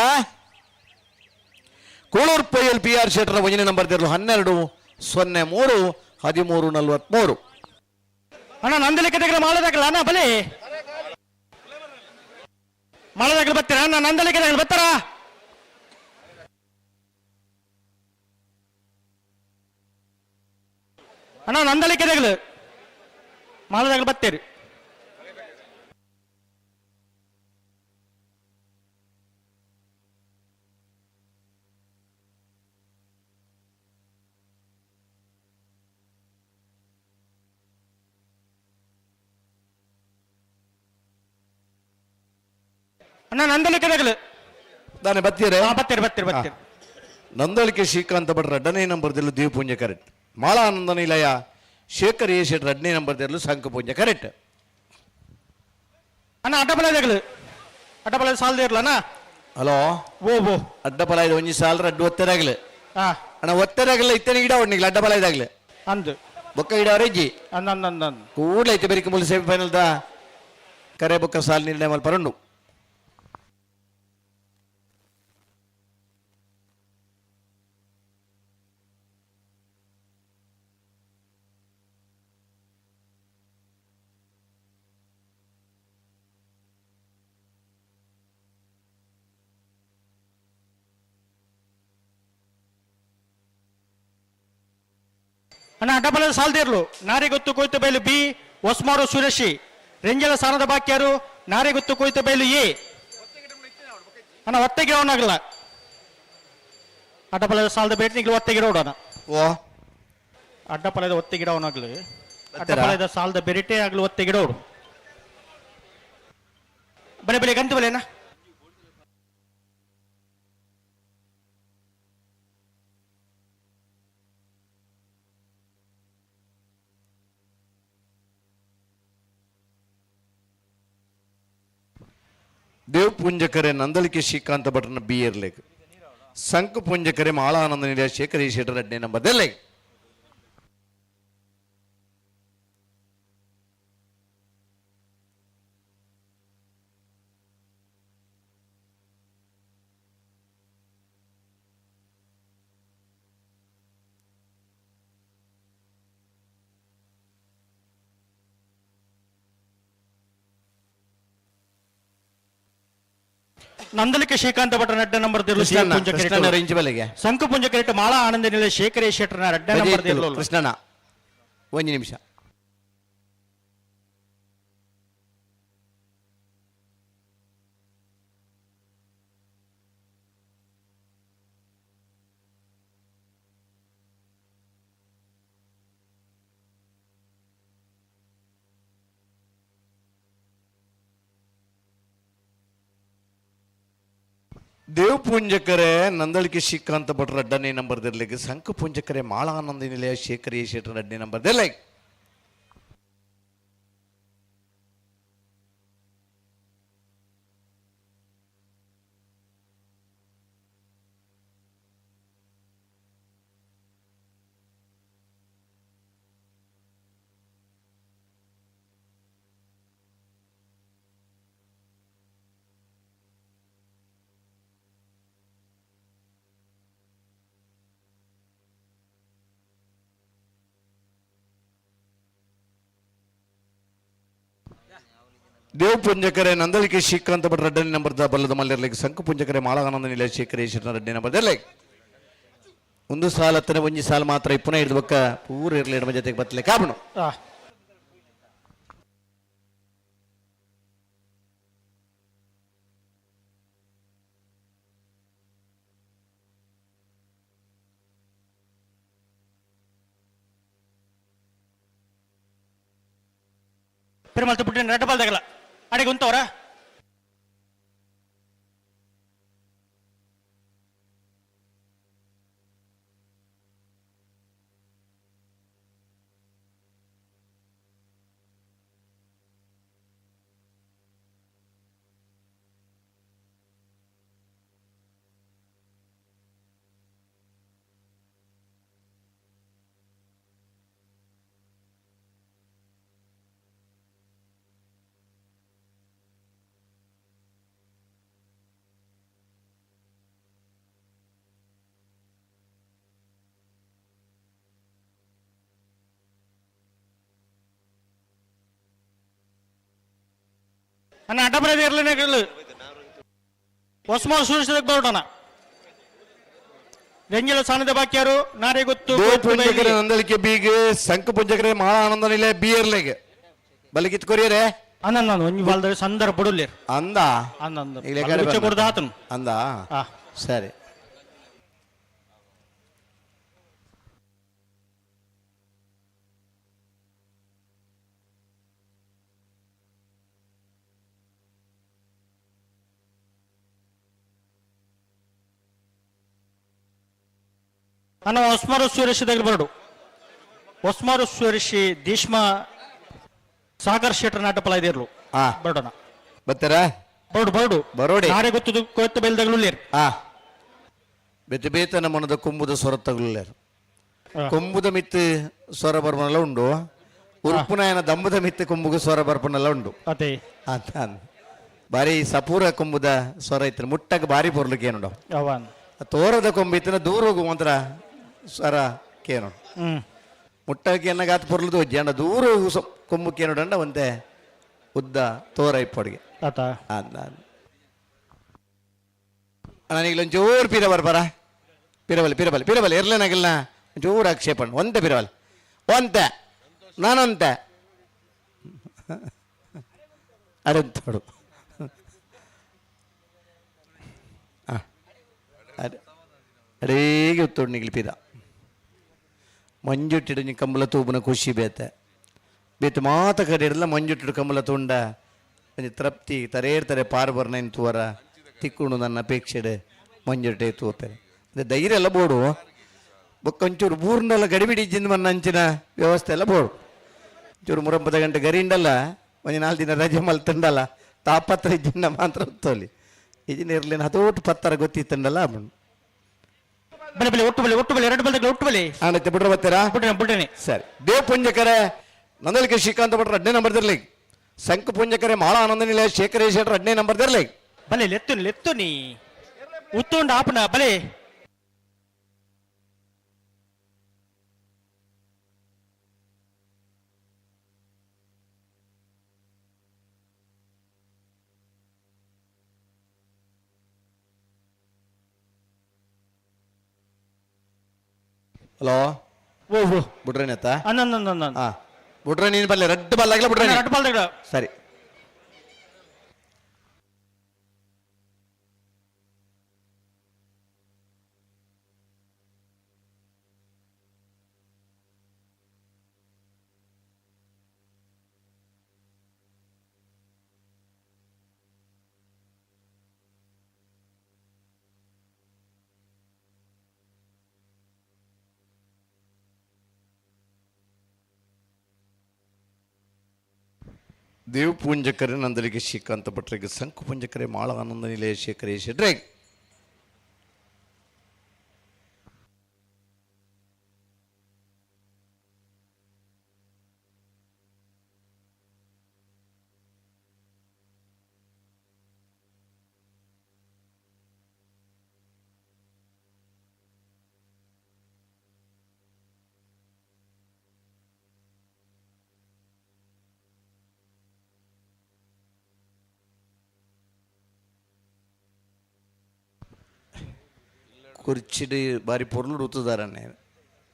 ಕೂಳೂರು ಪೊಯ್ಯಲ್ PR ಶೆಟ್ರ ಒಂಜನೇ ನಂಬರ್ ತೆರಲು 12-03-13-43. ಅಣ್ಣ ನಂದಲಿ ಕತೆಗಳ ಮಾಡದಾಗಲ್ಲ ಅಣ್ಣ ಬಲಿ ಮಾಡದಾಗಲು ಬರ್ತೀರಾ ಅಣ್ಣ ನಂದಲಿ ಕತೆಗಳು ಬರ್ತಾರಾ ಅಣ್ಣ ನಂದಲಿ ಕತೆಗಳು ಮಾಡದಾಗಲು ಬರ್ತೀರಿ ಅಣ್ಣ ನಂದಲಿ ಕತೆಗಳು ದಾನೆ ಬತ್ತೀರೆ ಬರ್ತೀರಿ ಬರ್ತೀರಿ ಬರ್ತೀರಿ. ನಂದಳಿಕೆ ಶ್ರೀಕಾಂತ ಭಟ್ರ 2ನೇ ನಂಬರ್ ತೆರಲು ದೇವ್ ಪುಂಜ ಕರೆಕ್ಟ್. ಮಾಳಾನಂದ ನಿಲಯ ಶೇಖರ್ ಎ ಶೆಟ್ರ 2ನೇ ನಂಬರ್ ತೆರಲು ಸಂಕ ಪುಂಜ ಕರೆಕ್ಟ್. ಅಣ್ಣ ಅಡ್ಡಬಲ ಸಾಲದೇ ಇರಲ್ಲ ಅಣ್ಣ. ಹಲೋ ಓ ಅಡ್ಡಬಲ ಇದು ಒಂಜಿ ಸಾಲರ ಅಡ್ಡು ಒತ್ತರಾಗಲಿ ಹಾ ಅಣ್ಣ ಒತ್ತರಾಗಲ್ಲ ಇತ್ತನ ಗಿಡ ಒಣ್ಣಿಗ್ಲ ಅಡ್ಡಬಲ ಇದಾಗ್ಲಿ ಅಂದು ಬೊಕ್ಕ ಗಿಡ ಅವರೆಜ್ಜಿ ಅಂದ ಕೂಡಲ ಐತೆ ಬೆರಿಕೆ ಮೂಲ ಸೆಮಿಫೈನಲ್ ದ ಕರೆ ಬೊಕ್ಕ ಸಾಲ ನಿರ್ಣಯ ಮಲ್ ಪರಂಡು. ಅಣ್ಣ ಅಡ್ಡಬಲದ ಸಾಲದೇ ಇರ್ಲು ನಾರಿ ಗೊತ್ತು ಕೊಯ್ತು ಬೈಲು ಬಿ ಒಸ್ಮಾರು ಸುರೇಶಿ ರೆಂಜಲ ಸಾನದ ಬಾಕ್ಯಾರು ನಾರಿ ಗೊತ್ತು ಕೊಯ್ತು ಬೈಲು ಎ ಅಣ್ಣ ಒತ್ತೆಗಿರೋನಾಗಲ್ಲ ಅಡ್ಡಬಲದ ಸಾಲದ ಬೇಟ್ನಿಗ್ಲು ಒತ್ತೆಗಿರೋಣ ಓ ಅಡ್ಡಪಲದ ಒತ್ತೆಗಿಡವನಾಗ್ಲಿ ಅಡ್ಡಪಲದ ಸಾಲದ ಬೆರಿಟೆ ಆಗ್ಲು ಒತ್ತೆಗಿಡೋಡು ಬಲೆ ಬಲೆ ಗಂತು ಬಲೆನಾ ದೇವ್ ಪುಂಜಕರೆ ನಂದಳಿಕೆ ಶ್ರೀಕಾಂತ ಭಟ್ರನ BR ಲೇಖ ಸಂಕ ಪುಂಜಕರೆ ಮಾಳಾನಂದ ನಿಲಯ ಶೇಖರ್ ಎ ಶೆಟ್ರ 2ನೇ ನಂಬರ್ ತೆರಲೆ. ನಂದಲಿಕೆ ಶ್ರೀಕಾಂತ ಭಟ್ರ 2ನೇ ನಂಬರ್ ರೇಂಜ್ ಬಲೆಗೆ ಸಂಕ ಪುಂಜ ಕೆರೆಟ್ ಮಾಳಾ ಆನಂದ ನಿಲಯ ಶೇಖರ್ ಎ ಶೆಟ್ರನ 2ನೇ ನಂಬರ್ ಕೃಷ್ಣನ ಒಂದು ನಿಮಿಷ. ದೇವ್ ಪುಂಜಕರೆ ನಂದಳಿಕೆ ಶ್ರೀಕಾಂತ ಭಟ್ರ 2ನೇ ನಂಬರ್ ತೆರಲಿಗೆ ಸಂಕ ಪುಂಜಕರೆ ಮಾಳಾನಂದ ನಿಲಯ ಶೇಖರ್ ಎ ಶೆಟ್ರ 2ನೇ ನಂಬರ್ ತೆರಲೆ. ದೇವ್ ಪುಂಜಕರೆ ನಂದಳಿಕೆ ಶ್ರೀಕಾಂತ ಭಟ್ ರೆಡ್ಡಿ ನಂಬರ್ದ ಬಲ್ಲದ ಮಲ್ಲಿರ್ಲಿಕ್ಕೆ ಶಂಕು ಪುಂಜಕರೆ ಮಾಳಾನಂದ ನಿಲಯ ಶೇಖರೇಶ್ವರ ರೆಡ್ಡಿ ನಂಬರ್ದಲ್ಲಿ ಒಂದು ಸಾಲ ಹತ್ತನೇ ಒಂಜಿ ಸಾಲ ಮಾತ್ರ ಪುನಃ ಹಿಡಿದ ಬಕ್ಕ ಪೂರ ಇರ್ಲಿ ನಮ್ಮ ಜೊತೆಗೆ ಬತ್ತಲೆ ಕಾಬಣು పెరుమల్ పుట్టిన రెడ్డపాల దగ్గర అడిగి ఉంతవరా ಅನ್ನ ಅಡ್ಡಬರದಿ ಇರ್ಲೇನೆ ಹೊಸಮ ಸೂರಿಸದಕ್ಕೆ ಬರೋಣ ರಂಗಿಲ ಸಾನದ ಬಾಕ್ಯಾರು ನಾರೇ ಗೊತ್ತು ಪುಂಜಕರೆ ನಂದಳಿಕೆ ಬೀಗೆ ಶಂಕು ಪುಂಜಕರೆ ಮಾಳಾನಂದ ನಿಲಯ ಬಿ ಇರ್ಲಿಗೆ ಬಲಿಕಿತ್ ಕೊರಿಯರೆ ಅನ್ನ ಒಂಜಿ ಬಾಲ್ದ ಸಂದರ್ಭ ಪಡುಲ್ಲೇರು ಅಂದ ಅಂದ ಕೊಡ್ದ ಆತನು ಅಂದ ಸರಿ ಅನ್ನ ಒಸ್ಮಾರು ಸುರೇಶ್ దగ్గర ಬರಡು ಒಸ್ಮಾರು ಸುರೇಶ್ ದೀಶ್ಮ ಸಾಗರ್ ಶೆಟ್ಟರ್ ನಾಟಪಲ ಇದಿರ್ಲು ಬರಡೋಣ ಬತ್ತಾರ ಬರಡು ಬರೋಡಿ ನಾರೇ ಗೊತ್ತು ಕೊತ್ತ ಬೆಲ್ದಗಳು ಲೇರು ಬೆತ್ತ ಬೇತನ ಮನದ ಕೊಂಬುದ ಸ್ವರ ತಗುಲೇರು ಕೊಂಬುದ ಮಿತ್ತು ಸ್ವರ ಬರ್ಪನೆಲ್ಲ ಉಂಡು ಉರುಪುನಾಯನ ದಂಬುದ ಮಿತ್ತು ಕೊಂಬುಗ ಸ್ವರ ಬರ್ಪನೆಲ್ಲ ಉಂಡು ಅದೇ ಅಂತ ಬಾರಿ ಸಪೂರ ಕೊಂಬುದ ಸ್ವರ ಇತ್ತು ಮುಟ್ಟಕ್ಕೆ ಬಾರಿ ಬರ್ಲಿಕ್ಕೆ ಏನುಂಡು ಅವನ್ ತೋರದ ಕೊಂಬಿತ್ತಿನ ದೂರ ಹೋಗು ಮಾತ್ರ ಸ್ವರ ಕೇನು ಮುಟ್ಟಕ್ಕೆ ಎನ್ನಗಾತ ಪೊರ್ಲದು ಜನ ದೂರ ಹೋಗು ಕೊಂಬು ಕೇನುಡಂಡ ಒಂದೇ ಉದ್ದ ತೋರ ಇಪ್ಪೊಡಿಗೆ ನನಗಿಲ್ಲೊಂಚೂರು ಪಿರ ಬರ್ಬಾರ ಪಿರಬಲ್ ಇರ್ಲೇನಾಗಿಲ್ಲ ಒಂಚೂರು ಆಕ್ಷೇಪಣ್ ಒಂತೆ ಪಿರಬಲ್ ಒಂತೆ ನಾನೊಂತೆ ಅಡಂತೋಡು ಅಡೇಗೆ ಉತ್ತೋಡು ನಿಗಿಲ್ಪಿದ ಮಂಜುಟ್ಟಿಡು ಕಂಬಲ ತೂಬುನ ಖುಷಿ ಬೇತೆ ಮಾತ ಕಡೆಯಲ್ಲ ಮಂಜುಟ್ಟಿಡು ಕಂಬಲ ತೂಂಡ ಒಂಜಿ ತೃಪ್ತಿ ತರೇರ್ತಾರೆ ಪಾರು ಬರ್ನ ತೂವರ ತಿಕ್ಕುಂಡು ನನ್ನ ಅಪೇಕ್ಷೆಡೆ ಮಂಜುಟ್ಟೆ ತೂಪೆರೆ ಅದೇ ಧೈರ್ಯ ಎಲ್ಲ ಬೋಡು ಬೊಕ್ಕೊಂಚೂರು ಬೂರ್ನೆಲ್ಲ ಗಡಿಬಿಡಿಜ್ಜಿಂದ ಮನ್ನ ಅಂಚಿನ ವ್ಯವಸ್ಥೆ ಎಲ್ಲ ಬೋಡು ಚೂರು 30 ಗಂಟೆ ಗರಿಂಡಲ್ಲ ಒಂಜಿ 4 ದಿನ ರಜೆ ಮಲ್ತಂಡಲ್ಲ ತಾಪತ್ರ ಇಜ್ಜಿಂದ ಮಾತ್ರ ಹೊತ್ತೋಲಿ ಇಜಿನ ಇರ್ಲಿನ ಹತೋಟು ಪತ್ತರ ಗೊತ್ತಿತ್ತಂಡಲ್ಲ ಅವನು ಆನತ್ತೆ ಬಿಡ್ರ ಬರ್ತೀರಾ ಸರಿ ದೇವ್ ಪುಂಜಕರೆ ನಂದಳಿಕೆ ಶ್ರೀಕಾಂತ ಭಟ್ರ 2ನೇ ನಂಬರ್ ಇರ್ಲಿ ಶಂಕು ಪುಂಜಕರೆ ಮಾಳ ಆನಂದ ನಿಲಯ ಶೇಖರೇಶ್ವರ 2ನೇ ನಂಬರ್ ಇರ್ಲಿ ಬಲೆ ಲೆತ್ತು ನೀ ಉತ್ತುಂಡ ಆಪನ ಬಲೆ ಹಲೋ ಓಹೋ ಬಿಡ್ರೇನತ್ತ ಅನ್ನ ಬಿಡ್ರೆ ನೀನು ಬಲ್ಲೆ ರೆಡ್ ಬಾಲ್ ಆಗಲ್ಲ ಬಿಡ್ರೆ ರೆಡ್ ಬಾಲ್ దగ్గర ಸರಿ ದೇವ್ ಪೂಂಜಕರೆ ನಂದಳಿಕೆ ಶ್ರೀಕಾಂತ ಭಟ್ರಿಗೆ ಶಂಕು ಪುಂಜಕರೆ ಮಾಳ ಆನಂದ ನಿಲಯ ಶೇಖರೇಶ್ವರ ಕುರ್ಚಿಡ್ ಬಾರಿ ಪೊರ್ಲು ಉತ್ತುದಾರನ್ನೇ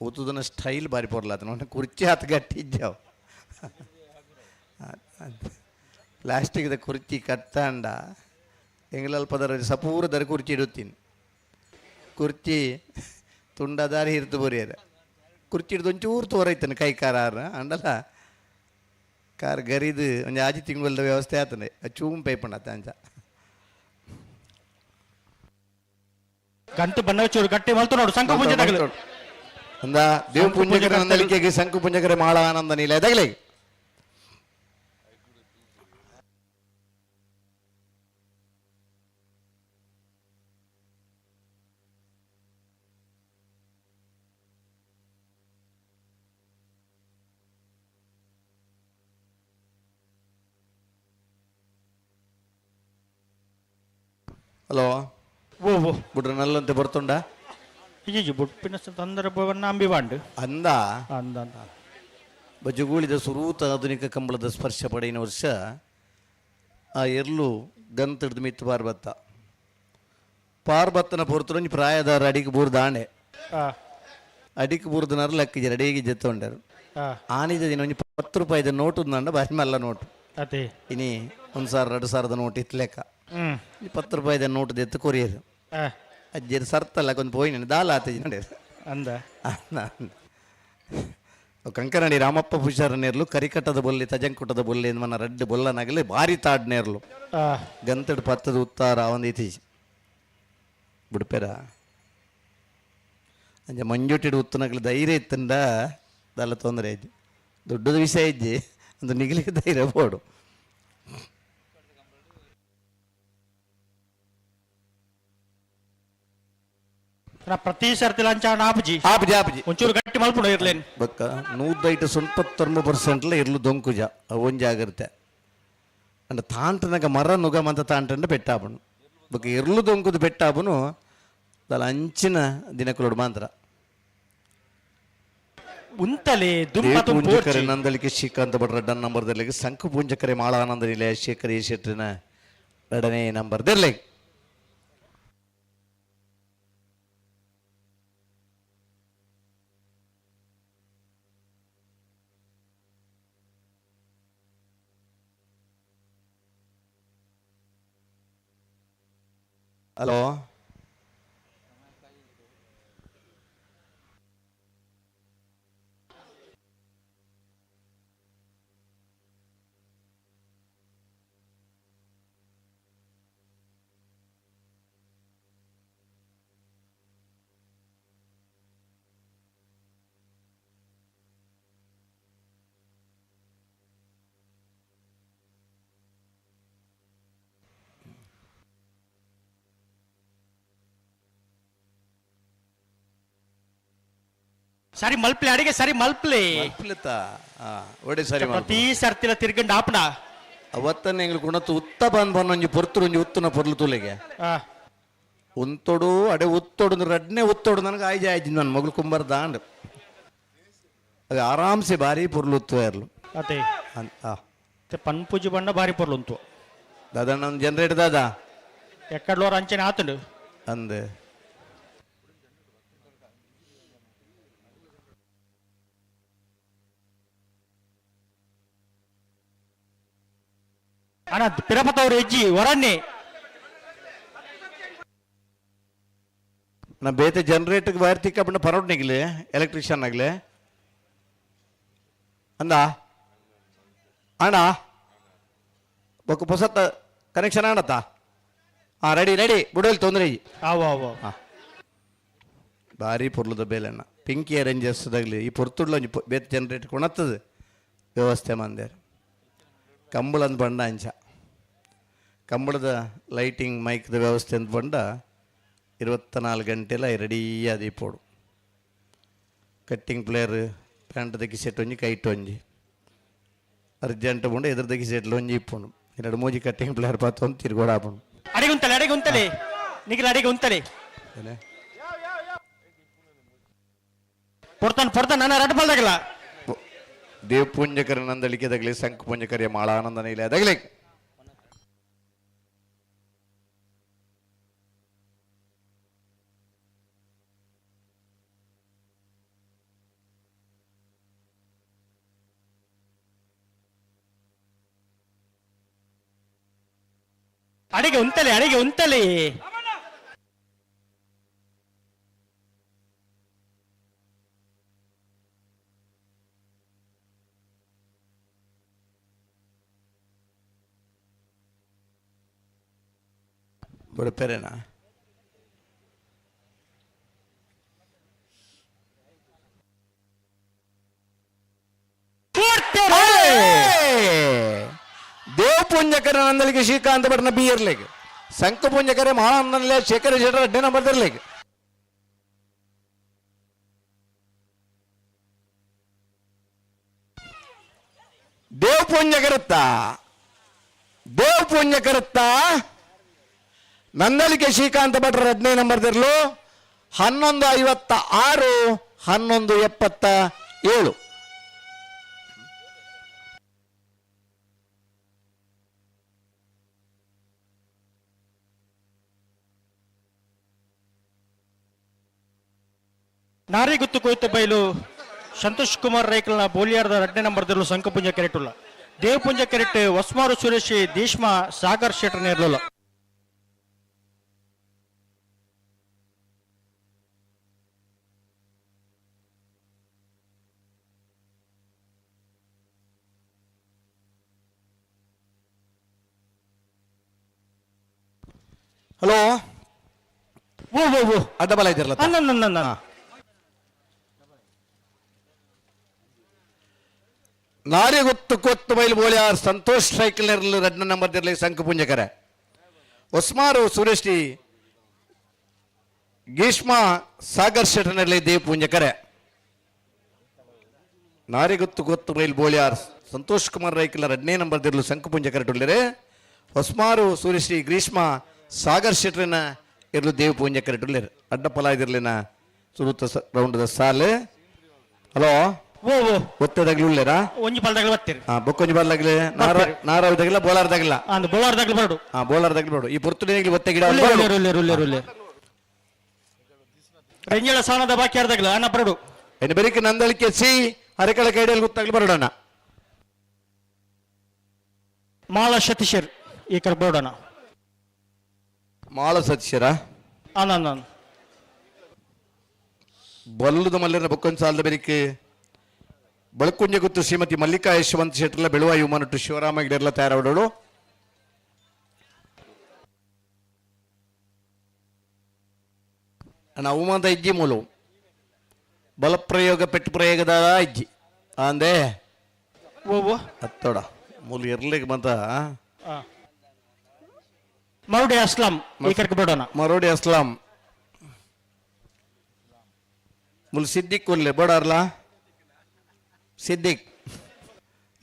ಉತ್ತುದನ ಸ್ಟೈಲ್ ಬಾರಿ ಪೊರ್ಲಾತ ಕುರ್ಚಿ ಹತ್ತು ಗಟ್ಟಿದ್ದಾವು ಪ್ಲಾಸ್ಟಿಕ್ದ ಕುರ್ಚಿ ಕತ್ತಾಂಡ ಎಂಗ್ಲಲ್ಪದರ ಸಪೂರದರ ಕುರ್ಚಿ ಇಡುತ್ತೀನಿ ಕುರ್ಚಿ ತುಂಡದಾರಿ ಹಿರ್ತು ಬರಿಯದ ಕುರ್ಚಿ ಹಿಡ್ದು ಒಂಚೂರು ತೋರೈತಾನೆ ಕೈ ಕಾರ ಅಂಡಲ್ಲ ಕಾರ್ ಗರಿದು ಒಂದು ಆಜಿ ತಿಂಗಳದ ವ್ಯವಸ್ಥೆ ಆತನೆ ಚೂಮ್ ಪೈಪಣ್ಣ ಅಂಚ ಗಂಟು ಬಣ್ಣ ಚೂರು ಗಟ್ಟಿ ಮಲ್ತು ನೋಡು ಶಂಕು ಪುಂಜ ತಗಲು ಅಂದ ದೇವ ಪುಂಜಕರ ನಂದಲಿಕೆಗೆ ಶಂಕು ಪುಂಜಕರ ಮಾಳ ಆನಂದ ನೀಲ ತಗಲಿ ಹಲೋ ಓ ಓ ಬಿಡ್ರೆ ನಲ್ಲಂತೆ ಬರ್ತುಂಡ ಇಜ್ಜಿ ಬುಟ್ಟಿನ ಸಂದರ್ಭವನ್ನ ಅಂಬಿವಾಂಡು ಅಂದ ಅಂದ ಅಂದ ಬಜುಗೂಳಿದ ಸುರೂತ ಆಧುನಿಕ ಕಂಬಳದ ಸ್ಪರ್ಶ ಪಡೆಯಿನ ವರ್ಷ ಆ ಎರ್ಲು ಗಂತಡ್ದು ಮಿತ್ತು ಪಾರ್ಬತ್ತನ ಪೊರ್ತುಂಜಿ ಪ್ರಾಯದಾರ ಅಡಿಗೆ ಬೂರ್ದ ಆಣೆ ಅಡಿಗೆ ಬೂರ್ದನಾರು ಲೆಕ್ಕ ಅಡಿಗೆ ಜೆತ್ತೊಂಡರು ಆನಿದ ದಿನ ಒಂಜಿ 10 ರೂಪಾಯಿದ ನೋಟು ನಂಡ ಬಾರಿ ಮಲ್ಲ ನೋಟು ಅದೇ ಇನಿ 1,000 2,000 ನೋಟ್ ಇತ್ತು ಲೆಕ್ಕ 10 ರೂಪಾಯಿದ ನೋಟು ದೆತ್ತು ಕೊರಿಯರು ಅಜ್ಜರು ಸರ್ತಲ್ಲ ಕೊಂದು ಪೋಯಿ ದಾಲ ಆತಜಿ ನಡೆಯರು ಅಂದ ಕಂಕನಡಿ ರಾಮಪ್ಪ ಪೂಜಾರ ನೇರ್ಲು ಕರಿಕಟ್ಟದ ಬೊಲ್ಲೆ ತಜಂಕುಟದ ಬೊಲ್ಲೆ ಮನ ರಡ್ಡು ಬೊಲ್ಲನಾಗಲಿ ಭಾರಿ ತಾಡ್ ನೇರ್ಲು ಗಂತಡ್ ಪತ್ತದ ಉತ್ತಾರ ಒಂದು ಇತೀಜಿ ಬಿಡ್ಪೇರ ಅಂಜ ಮಂಜುಟ್ಟಿಡು ಉತ್ತನಗಳು ಧೈರ್ಯ ಇತ್ತಂಡ ದಲ್ಲ ತೊಂದರೆ ಇಜ್ಜಿ ದೊಡ್ಡದ ವಿಷಯ ಇಜ್ಜಿ ಒಂದು ನಿಗಲಿಗೆ ಧೈರ್ಯ ಬೋಡು ಪ್ರತಿ ಸರ್ತಿ ಲಂಚ ಆಪುಜಿ ಆಪುಜಿ ಆಪುಜಿ ಒಂಚೂರು ಗಟ್ಟಿ ಮಲ್ಪುಂಡು ಇರ್ಲೇನು ಬಕ್ಕ 199% ಇರ್ಲು ದೊಂಕುಜ ಒಂಜಾಗಿರುತ್ತೆ ಅಂಡ್ ತಾಂಟನಾಗ ಮರ ನುಗಮಂತ ತಾಂಟಂಡ ಬೆಟ್ಟಾಪುನು ಬಕ್ಕ ಇರ್ಲು ದೊಂಕುದು ಬೆಟ್ಟಾಪುನು ದಲ ಅಂಚಿನ ದಿನಕುಲೋಡು ಮಾತ್ರ ಉಂತಲೆ ಪೂಂಜಕರೆ ನಂದಲಿಕೆ ಶ್ರೀಕಾಂತ ಭಟ್ ರೆಡ್ಡನ್ ನಂಬರ್ದಲ್ಲಿಗೆ ಸಂಕು ಪೂಂಜಕರೆ ಮಾಳ ಆನಂದ ನಿಲಯ ಶೇಖರ್ ಶೆಟ್ರಿನ 2ನೇ ನಂಬರ್ದಲ್ಲಿ ಹಲೋ ಸರಿ ಮಲ್ಪ್ಲೆ ಅಡಿಗೆ ಸರಿ ಮಲ್ಪ್ಲೆ ಒಡೆ ಸರಿ ಪ್ರತಿ ಸರ್ತಿಲ ತಿರ್ಗಂಡು ಆಪಣ ಅವತ್ತನ್ನ ಎಂಗ್ಲು ಕುಣತ್ತು ಉತ್ತ ಬಂದ್ ಪೊರ್ತರು ಒಂಜಿ ಉತ್ತನ ಪೊರ್ಲು ತುಲೆಗೆ ಉಂತೊಡು ಅಡೆ ಉತ್ತೊಡು ರಡ್ನೆ ಉತ್ತೊಡು ನನಗೆ ಆಯ್ಜೆ ಆಯ್ತು ನನ್ನ ಮಗಳು ಕುಂಬರ್ ದಾಂಡ್ ಅದು ಆರಾಮ್ಸೆ ಬಾರಿ ಪೊರ್ಲು ಉತ್ತುವ ಇರ್ಲು ಅದೇ ಪನ್ಪುಜಿ ಬಣ್ಣ ಬಾರಿ ಪೊರ್ಲು ಉಂಟು ದಾದಾ ನಮ್ಮ ಜನರೇಟ್ ದಾದಾ ಎಕ್ಕಡ್ಲೋರ್ ಅಂಚನೆ ಆತಂಡು ಅಂದೆ ಅಣ್ಣ ಪಿರಪತವ್ರು ಹೆಜ್ಜಿ ಹೊರನ್ನೇ ನಾ ಬೇತೆ ಜನರೇಟ್ಗೆ ವೈರ್ ತಿಕ್ಕಬಿಟ್ಟು ಪರೋಡ್ನಿಗ್ಲಿ ಎಲೆಕ್ಟ್ರಿಷಿಯನ್ ಆಗ್ಲಿ ಅಂದ ಅಣ್ಣ ಬೊಕ್ಕ ಹೊಸತ್ತ ಕನೆಕ್ಷನ್ ಆಣತ್ತ ರೆಡಿ ರೆಡಿ ಬಿಡೋಲ್ ತೊಂದರೆ ಭಾರಿ ಪೊರ್ಲದ ಬೇಲೆಣ್ಣ ಪಿಂಕಿ ಅರೇಂಜ್ చేస్తుంದಾಗಲಿ ಈ ಪೊರ್ತುಡ್ಲ ಒಂಜಿ ಬೇತೆ ಜನರೇಟ್ ಕೊಣತ್ತದ ವ್ಯವಸ್ಥೆ ಮಂದೇರು ಕಂಬಳಂದು ಬಂಡ ಅಂಚ ಕಂಬಳದ ಲೈಟಿಂಗ್ ಮೈಕ್ದ ವ್ಯವಸ್ಥೆ ಅಂತ ಬಂಡ 24 ಗಂಟೆಲ ರೆಡಿಯಾದ ಇಪ್ಪೋಡು ಕಟ್ಟಿಂಗ್ ಪ್ಲೇಯರ್ ಪ್ಯಾಂಟ್ ತೆಗಿಸೆಟ್ ಒಂಜಿ ಕೈಟ್ ಒಂಜಿ ಅರ್ಜೆಂಟ್ ಬಂಡು ಎದುರು ತೆಗಿಸೆಟ್ಲು ಒಂಜಿ ಇಪ್ಪುಂಡು 2-3 ಕಟ್ಟಿಂಗ್ ಪ್ಲೇಯರ್ ಪಾತ್ರ ಒಂದು ತಿರ್ಗೋಡಾಪುಂಡು ಅಡಿಗೆ ಉಂತಲೆ ನಿಖಿಲ್ ಅಡಿಗೆ ಉಂತಲೆ ಪೊಡ್ತಾನ ನನ್ನ ರಡ್ ಬಲ್ದಾಗಲ್ಲ ದೇವ್ ಪುಂಜಕರ ನಂದಳಿಕೆ ತಗಲಿ ಸಂಕು ಪುಂಜಕರಿಯ ಮಾಳ ಆನಂದನ ಇಲ್ಲ ತಗಲಿ ಅಡಿಗೆ ಉಂತಲೆ ಬಡಪೇರೆನಾ ದೇವ್ ಪುಂಜಕರ ನಂದಲಿಗೆ ಶ್ರೀಕಾಂತ ಭಟ್ನ ಬಿ ಇರ್ಲಿಕ್ಕೆ ಸಂಕ ಪುಂಜಕರೆ ಮಹಾನಂದಲೆ ಶೇಖರ ಶೆಟ್ಟರ್ 2 ನಂಬರ್ ಇರ್ಲಿಕ್ಕೆ ದೇವ್ ಪುಂಜಕರುತ್ತ ನಂದಲಿಕೆ ಶ್ರೀಕಾಂತ ಭಟ್ರ 15 ನಂಬರ್ ಇರ್ಲು 11:56 11:77 ನಾರಿ ಗುತ್ತು ಕೊಯ್ತು ಬೈಲು ಸಂತೋಷ್ ಕುಮಾರ್ ರೈಕಲ್ನ ಬೋಲಿಯಾರ್ದ 2ನೇ ನಂಬರ್ದಲ್ಲೂ ಸಂಕಪುಂಜ ಕೆರೆಟುಲ್ಲ ದೇವಪುಂಜ ಕೆರೆಟ್ ಒಸ್ಮಾರು ಸುರೇಶಿ ದೀಶ್ಮ ಸಾಗರ್ ಶೆಟ್ಟರ್ ನೇರ್ಲಲ್ಲ ಹಲೋ ಓ ಅಡ್ಡಬಲ ಇದಿರಲ್ಲ ನಾರಿ ಗೊತ್ತು ಕೊತ್ತು ಬೈಲು ಬೋಳಿಯಾರ್ ಸಂತೋಷ್ ಸೈಕಲ್ ಇರಲು 2 ನಂಬರ್ ಇರಲಿ ಸಂಕ ಪುಂಜಕರ ಒಸ್ಮಾರು ಸುರೇಶಿ ಗೀಷ್ಮ ಸಾಗರ್ ಶೆಟ್ಟರ್ನಲ್ಲಿ ದೇವ್ ಪುಂಜಕರ ನಾರಿ ಗೊತ್ತು ಬೈಲು ಬೋಳಿಯಾರ್ ಸಂತೋಷ್ ಕುಮಾರ್ ರೈಕಲ್ 2ನೇ ನಂಬರ್ ಇರಲು ಸಂಕ ಪುಂಜಕರ ಟುಳ್ಳರೆ ಹೊಸ್ಮಾರು ಸುರೇಶಿ ಗ್ರೀಷ್ಮ ಸಾಗರ್ ಶೆಟ್ಟರ್ನ ಇರಲು ದೇವ್ ಪುಂಜಕರ ಟುಳ್ಳರೆ ಅಡ್ಡಪಲ ಇದಿರ್ಲಿನ ಸುರುತ ರೌಂಡ್ ಸಾಲು ಹಲೋ ಒತ್ತದಾಗ್ಲಿ ಉಳ್ಳೇರಾ ಒಂಜಿ ಪಾಲ್ದಾಗ್ಲಿ ಬತ್ತೀರಿ ಬೊಕ್ಕೊಂಜಿ ಬಾಲ್ದಾಗ್ಲಿ ನಾರಾವ್ದಾಗಿಲ್ಲ ಬೋಲಾರ್ದಾಗಿಲ್ಲ ಬೋಲಾರ್ದಾಗ್ಲಿ ಬರಡು ಬೋಲಾರ್ದಾಗ್ಲಿ ಬರಡು ಈ ಪುರ್ತುಡಿನಾಗ್ಲಿ ಒತ್ತೆ ಗಿಡ ರೆಂಜಳ ಸಾಣದ ಬಾಕಿ ಅರ್ದಾಗ್ಲ ಅಣ್ಣ ಬರಡು ಇನ್ನು ಬರೀಕ್ ನಂದಳಿಕೆ ಸಿ ಅರೆಕಳ ಕೈಡಿಯಲ್ಲಿ ಗೊತ್ತಾಗ್ಲಿ ಬರೋಣ ಮಾಳ ಸತೀಶರ್ ಈ ಕಡೆ ಬರೋಣ ಮಾಳ ಸತೀಶರ ಅಣ್ಣ ಬಲ್ಲುದ ಮಲ್ಲಿನ ಬೊಕ್ಕೊಂದು ಸಾಲದ ಬರೀಕ್ ಬಳಕುಂಜ ಗೊತ್ತು ಶ್ರೀಮತಿ ಮಲ್ಲಿಕಾ ಯಶವಂತ್ ಶೆಟ್ರಲ್ಲ ಬೆಳುವ ಯುವಮನಟ್ಟು ಶಿವರಾಮ ಗಿಡರ್ಲ ತಯಾರಾಡೋಳು ಅಣ್ಣ ಉಮಂತ ಇಜ್ಜಿ ಮೂಲು ಬಲಪ್ರಯೋಗ ಪೆಟ್ಟು ಪ್ರಯೋಗದ ಇಜ್ಜಿ ಅಂದೆ ಹತ್ತೋಡ ಮೂಲು ಇರ್ಲಿಕ್ಕೆ ಬಂತ ಮರುಡಿ ಅಸ್ಲಾಂ ಈ ಕಡೆ ಬಿಡೋಣ ಮರೋಡಿ ಅಸ್ಲಾಂ ಮುಲ್ ಸಿದ್ದಿಕ್ ಕೊಲ್ಲೆ ಬೋಡಾರ್ಲ ಸಿದ್ದಿಕ್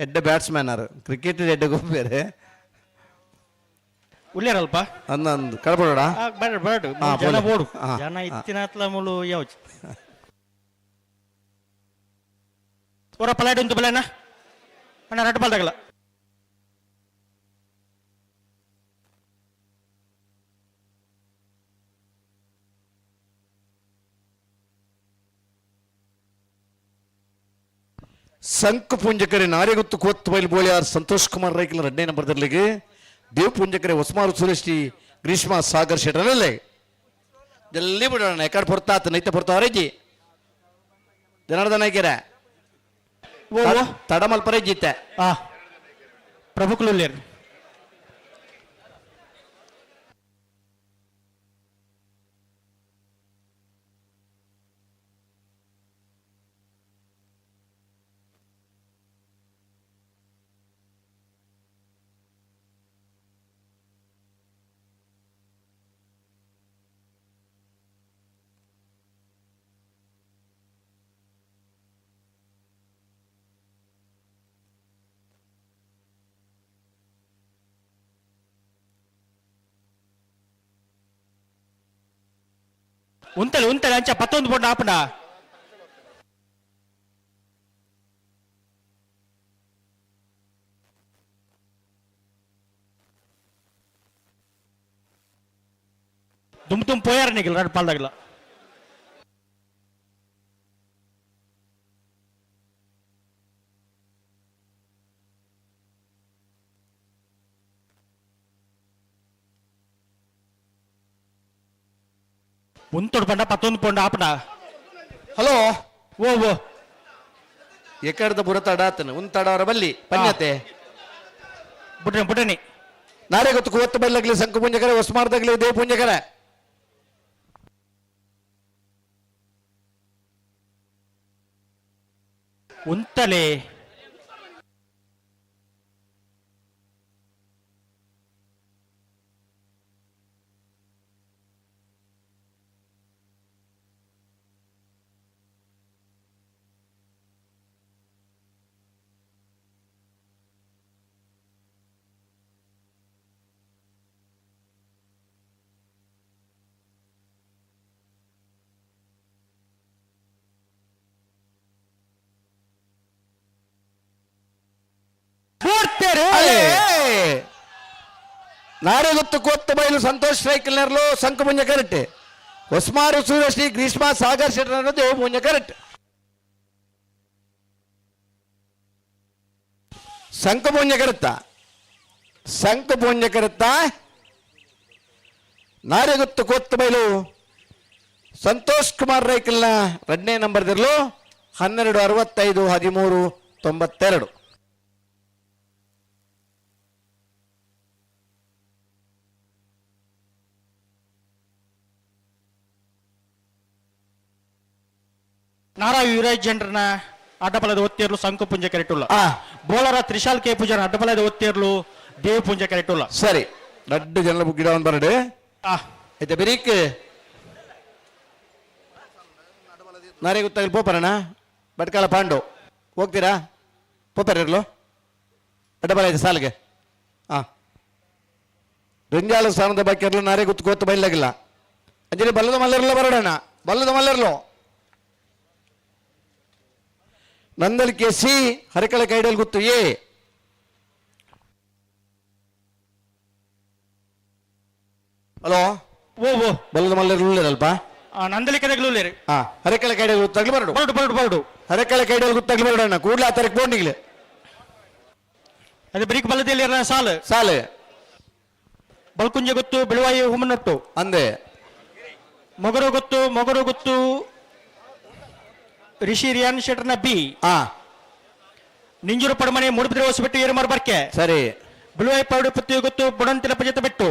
ಎಡ್ಡ ಬ್ಯಾಟ್ಸ್ಮನ್ ಆರು ಕ್ರಿಕೆಟ್ ಎಡ್ಡ ಬೇರೆ ಉಳ್ಳೇರಲ್ಪ ಅಂದಂದು ಕಳ್ಬೋಡ ಬರ್ಡು ಜನ ಬೋಡು ಜನ ಇತ್ತಿನ ಹತ್ಲ ಮುಳು ಯಾವ್ದು ಒರ ಪಲಾಡಿ ಉಂಟು ಬಲೇನ ಅಣ್ಣ ರಟ್ಟು ಬಾಲ್ದಾಗಲ್ಲ ಸಂಕ ಪುಂಜಕರೆ ನಾರೆಗುತ್ತು ಕೋತ್ ಬೈಲ್ ಬೋಳಿಯಾರ್ ಸಂತೋಷ್ ಕುಮಾರ್ ರೈಕಲ್ 2ನೇ ನಂಬರ್ದಲ್ಲಿಗೆ ದೇವ್ ಪುಂಜಕರೆ ಒಸ್ಮಾರು ಸುರೇಶಿ ಗ್ರೀಷ್ಮ ಸಾಗರ್ ಶೆಟ್ಟರಲ್ಲೇ ಜಲ್ದಿ ಬಿಡೋಣ ಎಕಡೆ ಪೊರ್ತಾತ ನೈತ ಪೊರ್ತಾವರೆಜ್ಜಿ ಜನಾರ್ದನ ಹಾಕ್ಯಾರ ತಡಮಲ್ಪರೆಜ್ಜಿತ್ತೆ ಪ್ರಭುಕ್ಲು ಉಂತಲೆ ಅಂಚ 11 ಬೋರ್ಡ್ ಆಪಡ ದುಮ್ ಪೋಯಾರ ನಿಗಿಲ್ ರಡ್ ಪಾಲ್ದಾಗಲ್ಲ ಉಂತೊಡು ಪಂಡ ಪತ್ತೊಂದು ಪೊಂಡ ಆಪಣ ಹಲೋ ಓ ಓ ಎಕಡದ ಬುರತಡ ಆತನ ಉಂತಡವರ ಬಲ್ಲಿ ಪನ್ಯತೆ ಬುಟನೆ ಬುಟನೆ ನಾರೇ ಗೊತ್ತು ಕೂವತ್ತು ಬೈಲಾಗ್ಲಿ ಸಂಕು ಪುಂಜಕರ ಹೊಸ್ಮಾರ್ದಾಗ್ಲಿ ದೇವ್ ಪುಂಜಕರ ಉಂತಲೆ ನಾರೇ ಗೊತ್ತು ಕೋತ್ತ ಬೈಲು ಸಂತೋಷ್ ಸೈಕಲ್ನರ್ಲು ಸಂಕು ಪುಂಜ ಕರೆಕ್ಟ್ ಹೊಸ್ಮಾರು ಸೂರ್ಯಶ್ರೀ ಗ್ರೀಷ್ಮ ಸಾಗರ್ ಶೆಟ್ಟರ್ ದೇವ್ ಪುಂಜ ಕರೆಕ್ಟ್ ಸಂಕು ಪುಂಜ ಕರುತ್ತಾ ಸಂಕು ಪುಂಜ ಕರುತ್ತಾ ನಾರೇ ಗೊತ್ತು ಕೋತ್ತ ಬೈಲು ಸಂತೋಷ್ ಕುಮಾರ್ ರೈಕಲ್ನ 2ನೇ ನಂಬರ್ದಿರ್ಲು 12651392 ನಾರಾ ಯುವರಾಜ್ ಜನರನ್ನ ಅಡ್ಡಪಲದ ಒತ್ತೇರ್ಲು ಸಂಕು ಪುಂಜ ಕೆರೆಟುಲ್ಲ ಬೋಳರ ತ್ರಿಶಾಲ್ ಕೆ ಪೂಜಾರ ಅಡ್ಡಪಲದ ಒತ್ತೇರ್ಲು ದೇವ್ ಪುಂಜ ಕೆರೆಟುಲ್ಲ ಸರಿ ದೊಡ್ಡ ಜನ ಗಿಡ ಒಂದು ಬರಡು ಆಯ್ತಾ ಬೆರೀಕ್ ನಾರೇ ಗೊತ್ತಾಗಲಿ ಪೋಪರಣ ಬಟ್ಕಾಲ ಪಾಂಡು ಹೋಗ್ತೀರಾ ಪೋಪರಿರ್ಲು ಅಡ್ಡಬಲ ಇದೆ ಸಾಲಿಗೆ ರಂಜಾಳ ಸ್ಥಾನದ ಬಾಕಿರ್ಲು ನಾರೇ ಗೊತ್ತು ಗೊತ್ತು ಬೈಲಾಗಿಲ್ಲ ಅಂಜಲಿ ಬಲ್ಲದ ಮಲ್ಲರ್ಲ ಬರೋಣ ಬಲ್ಲದ ಮಲ್ಲರ್ಲು ನಂದಲಿಕೆ ಸಿ ಹರಕಳ ಕೈಡಲ್ ಗೊತ್ತು ಎ ಹಲೋ ಓ ಓ ಬಲ್ಲದ ಮಲ್ಲರ್ಲಪ್ಪ ನಂದಲಿಕದಾಗ್ಲೂ ಹರಕಳ ಕೈಡಲ್ ಗೊತ್ತಾಗ್ಲಿ ಬರಡು ಬರಡು ಬರಡು ಬರಡು ಹರಕಳ ಕೈಡಲ್ ಗೊತ್ತಾಗ್ಲಿ ಬರೋಣ ಕೂಡ್ಲೆ ಆ ತರಕ್ಕೆ ಬೋರ್ನಿಗ್ಲೆ ಅದು ಬ್ರಿಕ್ ಬಲ್ಲದಲ್ಲಿ ಸಾಲು ಸಾಲೆ ಬಲ್ಕುಂಜ ಗೊತ್ತು ಬೆಳುವಾಯಿ ಹುಮ್ಮನೊಟ್ಟು ಅಂದೆ ಮೊಗರು ಗೊತ್ತು ರಿಷಿ ರಿಯಾನ್ ಶೆಟರ್ನ ಬಿ ನಿಂಜೂರು ಪಡಮನೆ ಮುಡುಬಿದ್ರೆ ಹೊಸಬಿಟ್ಟು ಏರು ಬರ್ಕೆ ಸರಿ ಬಿಳುವಾಯಿ ಪೌಡಿ ಪತ್ತಿ ಗೊತ್ತು ಬುಡಂತಿಲ ಪಜತ ಬಿಟ್ಟು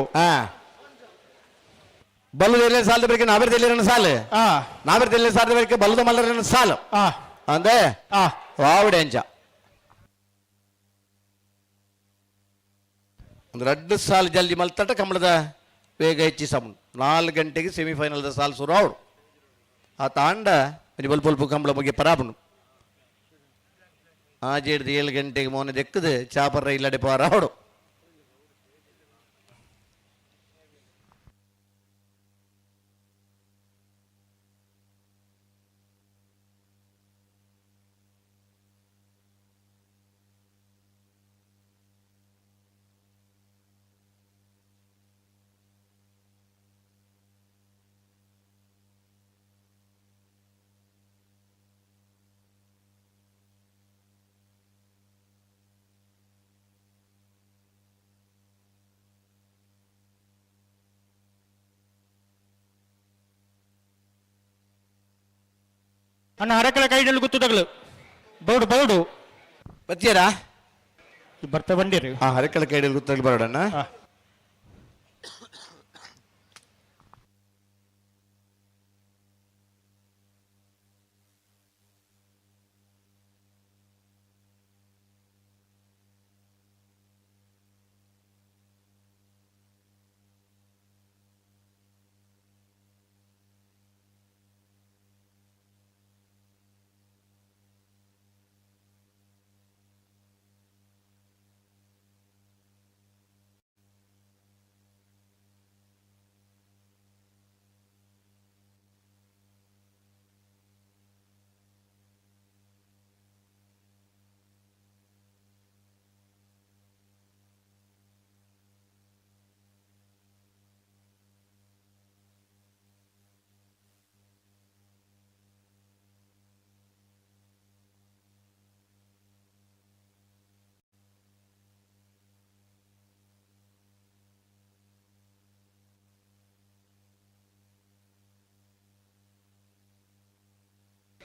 ಬಲ್ಲದ ಸಾಲದ ಬಳಿಕ ನಾವಿರ್ದೆಲ್ಲ ಸಾಲು ನಾವಿರ್ದೆಲ್ಲ ಸಾಲದ ಬಳಿಕ ಬಲ್ಲದ ಮಲ್ಲರ ಸಾಲು ಅಂದೆ ವಾವಡೆ ಅಂಚ ಒಂದು 2 ಸಾಲು ಜಲ್ದಿ ಮಲ್ತಟ ಕಮಲದ ವೇಗ ಹೆಚ್ಚಿ ಸಮ 4 ಗಂಟೆಗೆ ಸೆಮಿಫೈನಲ್ದ ಸಾಲು ಶುರು ಅವಡು ಆ ತಾಂಡ ಬಲ್ಪ ಬಲ್ಪ ಕಂಬಳ ಬಗ್ಗೆ ಪರಾಬನು ಆಜೇಡ್ದು 7 ಗಂಟೆಗೆ ಮೋನೆ ದೆಕ್ಕದು ಚಾಪರ ಇಲ್ಲಡೆ ಪಾರ ಅವಡು ಅಣ್ಣ ಹರಕಳ ಕೈಡಲ್ಲಿ ಗೊತ್ತು ತಗಲು ಬೌಡು ಬೌಡು ಬತ್ತೀರಾ ಬರ್ತಾ ಬಂದಿರಿ ಹರಕಳ ಕೈಡಲ್ಲಿ ಗೊತ್ತಾಗ್ಲಿ ಬರೋಡಣ್ಣ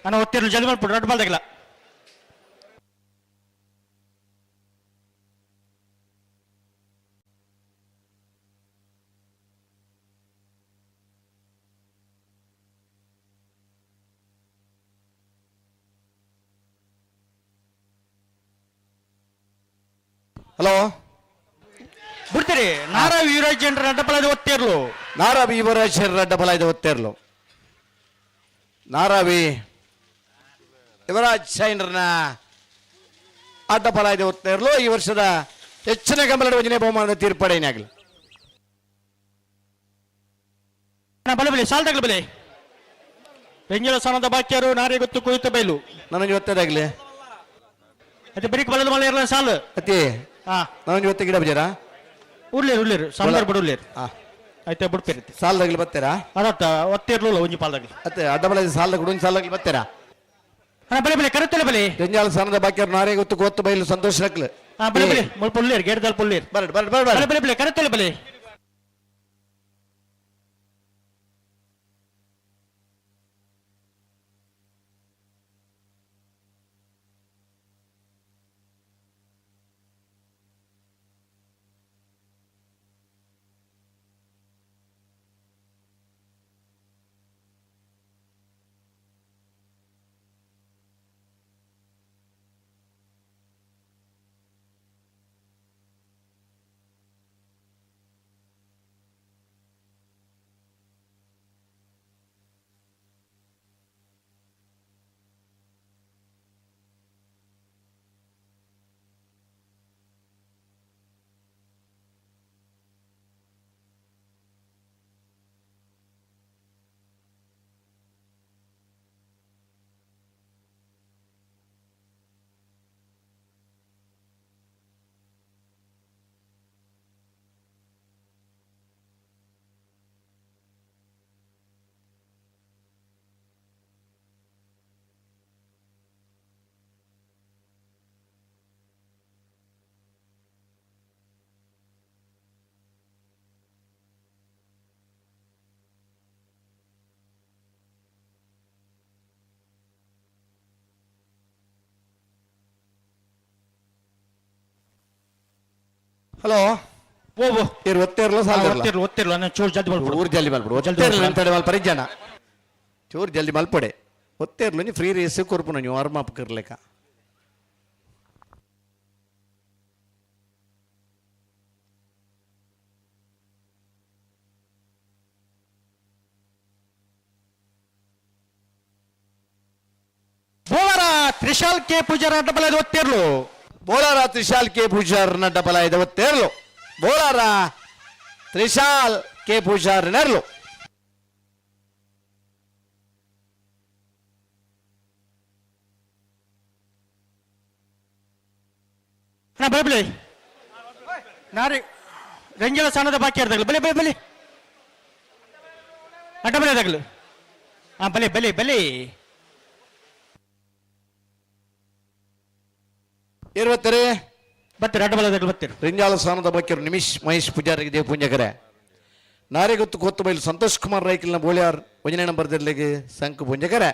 ಅಣ್ಣ ಒತ್ತಿರ್ಲು ಜಲ್ದಿ ಮಾಡ್ಬಿಡ್ರಿ ರೆಡ್ ಬಾಲ್ ತೆಗಿಲ್ಲ. ಹಲೋ ಬಿಡ್ತೀರಿ ನಾರಾ ವೀರರಾಜ್ ರೆಡ್ ಬಾಲ್ ಒತ್ತಿರ್ಲು. ನಾರಾವಿ ಯುವರಾಜ್ ಡಬಲ್ 5 ಒತ್ತೇರ್ಲು. ನಾರಾವಿ ಯುವರಾಜ್ ಶೈನರ್ನ ಅಡ್ಡಫಲ 5 ಒತ್ತೇರ್ಲು. ಈ ವರ್ಷದ ಹೆಚ್ಚಿನ ಗಮನದ ಯೋಜನೆ ಬಹುಮಾನದ ತೀರ್ಪಡೆಯಾಗಲಿ. ಬಲೆ ಬಲೆ ಸಾಲ್ ತಗಲು ಬಲೆ ಬೆಂಜಲ ಸ್ಥಾನದ ಬಾಕ್ಯರು ನಾರಿ ಗೊತ್ತು ಕುಳಿತ ಬೈಲು ನನಗೆ ಒತ್ತದಾಗಲಿ. ಅದೇ ಬರೀಕ್ ಬಲದ ಮಳೆ ಇರಲ್ಲ ಸಾಲು ಅತಿ ಹಾ ನನಗೆ ಒತ್ತ ಗಿಡ ಬಜಾರ ಉರ್ಲೇರು ಸಂದರ್ಭ ಬಿಡುಲ್ಲೇರು ಆಯ್ತಾ ಬಿಡ್ಪಿರುತ್ತೆ ಸಾಲದಾಗಲಿ ಬರ್ತೀರಾ? ಅದತ್ತ ಒತ್ತಿರ್ಲಿಲ್ಲ ಒಂಜಿ ಪಾಲ್ದಾಗಲಿ ಅತ್ತೆ ಅಡ್ಡಬಲ ಸಾಲದ ಗುಡು ಸಾಲದಾಗಲಿ ಬರ್ತೀರಾ? ಬಲೆ ಬಲೆ ಕರುತ್ತಲೆ ಬಲೆ ಜಂಜಾಲ ಸ್ಥಾನದ ಬಾಕ್ಯರು ನಾರೇ ಗೊತ್ತು ಗೊತ್ತು ಬೈಲು ಸಂತೋಷ ನಕ್ಲು. ಬಲೆ ಬಲೆ ಮುಲ್ಪ ಉಳ್ಳೇರು ಗೇಡ್ದಾಲ್ ಪುಳ್ಳೇರು ಬರ್ರಿ ಬರ್ರಿ ಬರ್ರಿ ಬಲೆ ಬಲೆ ಬಲೆ ಕರುತ್ತಲೆ ಬಲೆ. ಹಲೋ ಓ ಇರು ಒತ್ತೇರ್ಲು ಸಾಲ ಒತ್ತಿರ್ಲು ನಾನು ಚೂರು ಜಲ್ದಿ ಮಾಡ್ಬಿಡು ಊರು ಜಲ್ದಿ ಮಲ್ಪಡು ಒತ್ತೇರ್ಲು ಅಂತೇಳಿ ಮಲ್ ಪರಿಜಾನ ಚೂರು ಜಲ್ದಿ ಮಲ್ಪಡೆ ಒತ್ತೇರ್ಲು ಫ್ರೀ ರೇಸ್ ಕೊರ್ಪು ನೀವು ವಾರ್ಮ್ ಅಪ್ ಕರ್ಲೇಕ. ಬೋಳಾರ ತ್ರಿಶಾಲ್ ಕೆ ಪೂಜಾರ ಅಡ್ಡಬಲ ಒತ್ತಿರ್ಲು. ಬೋಳಾರ ತ್ರಿಶಾಲ್ ಕೆ ಪೂಜಾರ್ನ ಡಬಲ್ 5 ಒತ್ತೇರ್ಲು. ಬೋಳಾರ ತ್ರಿಶಾಲ್ ಕೆ ಪೂಜಾರ್ ನೆರ್ಲು. ಬಲೆ ಬಲೆ ನಾರಿ ರಂಜಲ ಸ್ಥಾನದ ಬಾಕಿ ಇರ್ದಾಗಲು ಬಲೆ ಬಲೆ ಬಲೆ ಅಡ್ಡಬಲೆ ಅದಾಗಲು ಬಲೆ ಬಲೆ ಬಲೆ 20 ಬರ್ತೀರಿ ಅಡ್ಡಬಲದಾಗಲು ಬರ್ತೀರಿ. ರಿಂಜಾಲ ಸ್ಥಾನದ ಬಾಕ್ಯರು ನಿಮಿಷ್ ಮಹೇಶ್ ಪೂಜಾರಿಗೆ ದೇವ್ ಪುಂಜಕರೆ ನಾರಿಗೊತ್ತು ಕೊತ್ತು ಬೈಲು ಸಂತೋಷ್ ಕುಮಾರ್ ರೈಕಲ್ನ ಬೋಳ್ಯಾರ್ 1ನೇ ನಂಬರ್ದಲ್ಲಿಗೆ ಸಂಕು ಪುಂಜಕರೆ.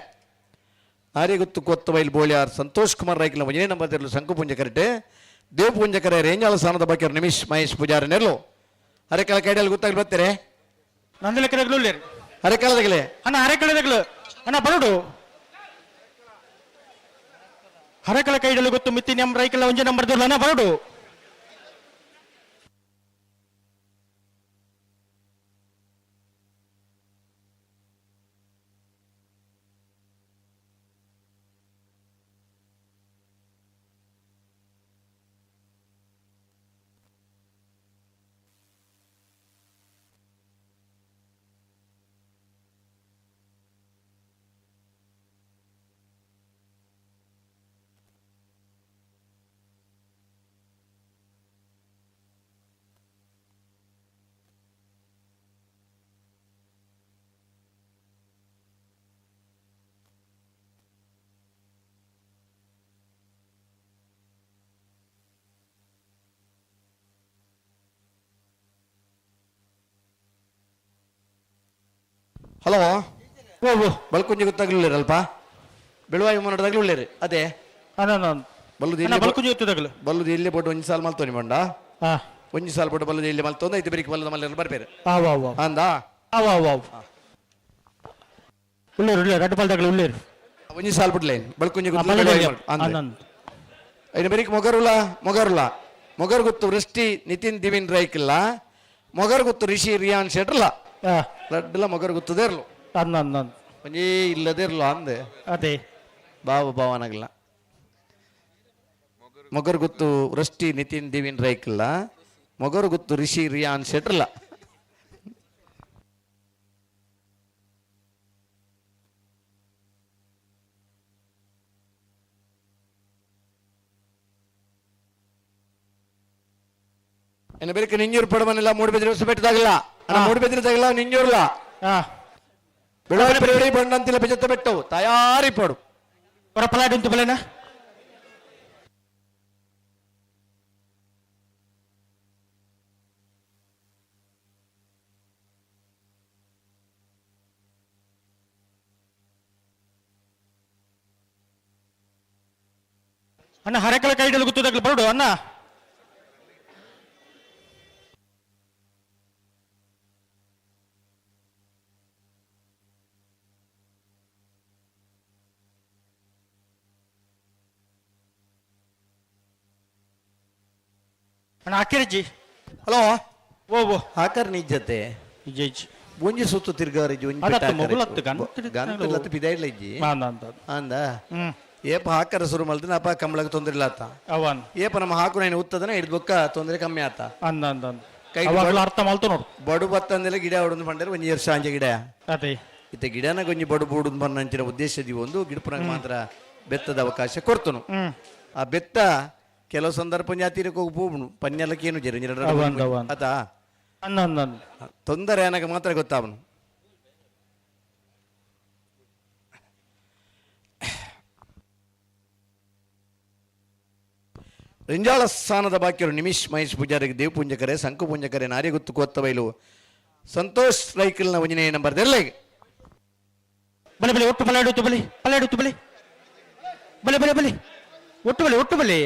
ನಾರಿಗೊತ್ತು ಕೊತ್ತು ಬೈಲು ಬೋಳ್ಯಾರ್ ಸಂತೋಷ್ ಕುಮಾರ್ ರೈಕಲ್ನ 1ನೇ ನಂಬರ್ದಲ್ಲಿ ಸಂಕು ಪುಂಜಕರಟೆ ದೇವ್ ಪುಂಜಕರೆ ರೇಂಜಾಲ ಸ್ಥಾನದ ಬಾಕ್ಯರು ನಿಮಿಷ್ ಮಹೇಶ್ ಪೂಜಾರಿ ನೆರಲು. ಅರೆಕಾಲ ಕೈಡಲ್ಲಿ ಗೊತ್ತಾಗಲಿ ಬರ್ತಾರೆ ನಂದು ಲೆಕ್ಕದಾಗಲು ಅರೆಕಾಲದಾಗಲೇ ಅಣ್ಣ ಅರೆಕಳದಾಗಲು ಅಣ್ಣ ಬರೋಡು ಹರಕಳ ಕೈಡಲು ಗೊತ್ತು ಮಿತ್ತಿ ನಮ್ಮ ರೈಕಲ್ಲ ಒಂಜೆ ನಂಬರ್ ಅಣ್ಣ ಬರೋಡು. ಹಲೋ ಓ ಬಲ್ಕುಂಜಿ ಗೊತ್ತಾಗ್ಲಿಲ್ಲರಲ್ಪ ಬೆಳುವಾಯಿ ಮುನ್ನಡದಾಗ್ಲೂ ಉಳ್ಳೇರು ಅದೇ ಬಲ್ಲುದು ಬಲ್ಲುದು ಇಲ್ಲೇ ಬೋಟ್ ಒಂಜಿ ಸಾಲ ಮಲ್ತೋನಿ ಮಂಡ ಒಂಜಿ ಸಾಲ ಬೋಟ್ ಬಲ್ಲುದು ಇಲ್ಲಿ ಮಲ್ತೊಂದು ಐದು ಬೇರಿಗೆ ಬಲ್ಲದ ಮಲ್ಲ ಬರ್ಬೇರೆ ಅಂದ ಒಂಜಿ ಸಾಲ ಬಿಡ್ಲೆ ಬಳ್ಕುಂಜಿ ಐದು ಬೇರಿಗೆ ಮೊಗರು ಗೊತ್ತು ವೃಷ್ಟಿ ನಿತಿನ್ ದಿವಿನ್ ರೈಕಿಲ್ಲ ಮೊಗರು ಗೊತ್ತು ರಿಷಿ ರಿಯಾನ್ ಶೆಟ್ರಲ್ಲ ಲಡ್ಡಲ್ಲ ಮೊಗರು ಗೊತ್ತದೇ ಇರ್ಲು ಒಂಜೇ ಇಲ್ಲದೇ ಇರ್ಲು ಅಂದೆ ಅದೇ ಭಾವನಾಗಲ್ಲ ಮೊಗರು ಗೊತ್ತು ವೃಷ್ಟಿ ನಿತಿನ್ ದಿವಿನ್ ರೈಕಿಲ್ಲ ಮೊಗರು ಗೊತ್ತು ರಿಷಿ ರಿಯಾನ್ ಶೆಟ್ರಲ್ಲ ಎನ್ನ ಬೇರೆ ನಿಂಜೂರು ಪಡವನ್ನೆಲ್ಲ ಮೂಡುಬಿದ್ರೆ ಬೆಟ್ಟದಾಗಲ್ಲ ಮೂಡುಬಿದ್ರೆ ತಗಲ್ಲ ನಿಂಜೂರ್ಲ ಬೆಳವಡಿ ಬಂಡಂತಿಲ್ಲ ಬೆಜತ್ತ ಬೆಟ್ಟವು ತಯಾರಿ ಪಡು ಪಲಾಡುಂಟು ಬಲೇನ ಅಣ್ಣ ಹರಕಲ ಕೈಡಲು ಗೊತ್ತದಾಗಲಿ ಬರಡು ಅಣ್ಣ ಅಣ್ಣ ಹಾಕಿರಜ್ಜಿ ಹಲೋ ಓ ಹಾಕರ್ ನಿಜ್ಜತೆ ಜೈಜ್ ಒಂಜಿ ಸುತ್ತು ತಿರ್ಗಾರಿಜಿ ಒಂಜಿ ಪಿದಾಯಿಡ್ಲ ಇಜ್ಜಿ ಅಂದ ಏಪ ಹಾಕರ ಶುರು ಮಲ್ತಿನ ಅಪ್ಪ ಕಂಬಳಕ್ಕೆ ತೊಂದ್ರೆ ಇಲ್ಲ ಆತ ಅವನ್ ಏಪ ನಮ್ಮ ಹಾಕು ನಾನು ಉತ್ತದನ ಹಿಡಿದು ಬೊಕ್ಕ ತೊಂದರೆ ಕಮ್ಮಿ ಆತ ಕೈ ಅರ್ಥ ಮಲ್ತು ನೋಡು ಬಡು ಬತ್ತಂದೆಲ್ಲ ಗಿಡ ಹೊಡೆದು ಬಂದರೆ ಒಂಜಿ ವರ್ಷ ಅಂಜೆ ಗಿಡ ಅದೇ ಇತ್ತ ಗಿಡನಾಗ ಒಂಜಿ ಬಡು ಬೂಡುದು ಬಂದಂಚಿನ ಉದ್ದೇಶದಿ ಒಂದು ಗಿಡಪುರಂಗ ಮಾತ್ರ ಬೆತ್ತದ ಅವಕಾಶ ಕೊಡ್ತನು ಆ ಬೆತ್ತ ಕೆಲವು ಸಂದರ್ಭ ಜಾತಿರಕ್ಕೆ ಹೋಗಿ ಪೂಬುನು ಪನ್ನೆಲ್ಲಕ್ಕೇನು ಜರ ಆತಾ ತೊಂದರೆ ನನಗೆ ಮಾತ್ರ ಗೊತ್ತಾವನು ರಿಂಜಾಳ ಸ್ಥಾನದ ಬಾಕ್ಯರು ನಿಮಿಷ್ ಮಹೇಶ್ ಪೂಜಾರಿಗೆ ದೇವ್ ಪುಂಜಕರೆ ಸಂಕು ಪುಂಜಕರೆ ನಾರಿ ಗುತ್ತು ಕೋತ್ತ ಬೈಲು ಸಂತೋಷ್ ರೈಕಲ್ನ ಒಂಜನೇ ನಂಬರ್ ದೆರ್ಲೆಗೆ ಬಲೆ ಬಲೆ ಒಟ್ಟು ಪಲಾಡುತ್ತು ಬಲೆ ಪಲಾಡುತ್ತು ಬಲೆ ಬಲೆ ಬಲೆ ಬಲೆ ಒಟ್ಟು ಬಲೆ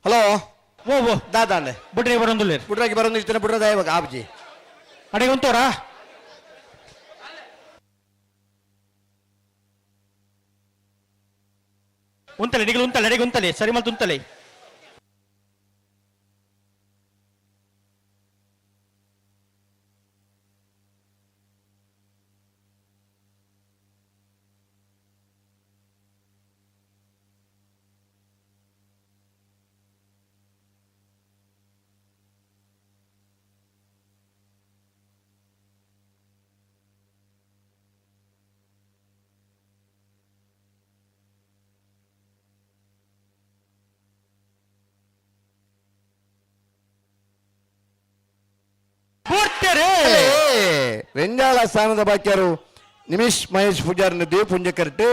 ಹಲೋ ಓ ದಾದಾಂಡೆ ಬುಡ್ರೆ ಬರೋಂದುಲ್ಲೆ ಬುಡ್ರಾಗಿ ಬರೋದು ಇರ್ತೇನೆ ಬುಡ್ರದ ಇವಾಗ ಆಬ್ಜಿ ಅಡೆಗೆ ಉಂಟೋರಾ ಉಂತಲೆ ಅಡಿಗೆ ಉಂತಲೆ ಅಡೆಗೆ ಉಂತಲೆ ಸರಿ ಮಲ್ತು ಉಂತಲೆ ರೆಂಜಾಳ ಸ್ಥಾನದ ಬಾಕ್ಯರು ನಿಮಿಷ್ ಮಹೇಶ್ ಪೂಜಾರಿನ ದೇವ್ ಪುಂಜ ಕರೆಕ್ಟ್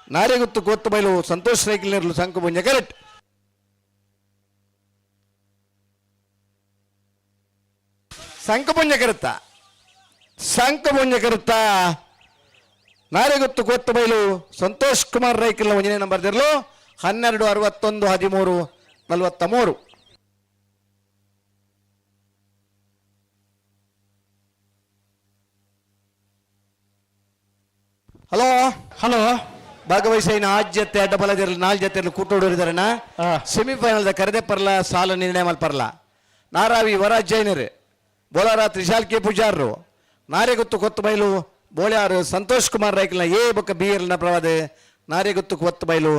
ನಾರಿಗುತ್ತು ಕೋತ್ತ ಬೈಲು ಸಂತೋಷ್ ರೈಕಲ್ ಸಂಕು ಪುಂಜ ಕರೆಕ್ಟ್ ಸಂಕು ಪುಂಜ ಕರುತ್ತ ನಾರಿಗುತ್ತು ಕೋತ್ತ ಬೈಲು ಸಂತೋಷ್ ಕುಮಾರ್ ರೈಕಲ್ ಒಂಜನೇ ನಂಬರ್ ದಿರ್ಲು 12 61 13 43 ಹಲೋ ಹಲೋ ಭಾಗವಹಿಸಿನ ಆದ್ಯತೆ ಅಡ್ಡಬಲದಿರಲಿ 4 ಜೊತೆಯಲ್ಲಿ ಕೂಟೋಡಿದಾರಣ ಸೆಮಿಫೈನಲ್ ಕರೆದೆ ಪರ್ಲ ಸಾಲ ನಿರ್ಣಯ ಮಲ್ಪರ್ಲ ನಾರಾವಿ ವರಾಜ್ ಜೈನರು ಬೋಲಾರ ತ್ರಿಶಾಲ್ ಕೆ ಪೂಜಾರರು ನಾರೆಗುತ್ತು ಕೊತ್ತು ಬೈಲು ಬೋಳ್ಯಾರು ಸಂತೋಷ್ ಕುಮಾರ್ ರೈಕಲ್ನ ಎ ಬೊಕ್ಕ ಬಿ ಎಲ್ನ ಪ್ರವಾದ ನಾರೆಗುತ್ತು ಕೊತ್ತು ಬೈಲು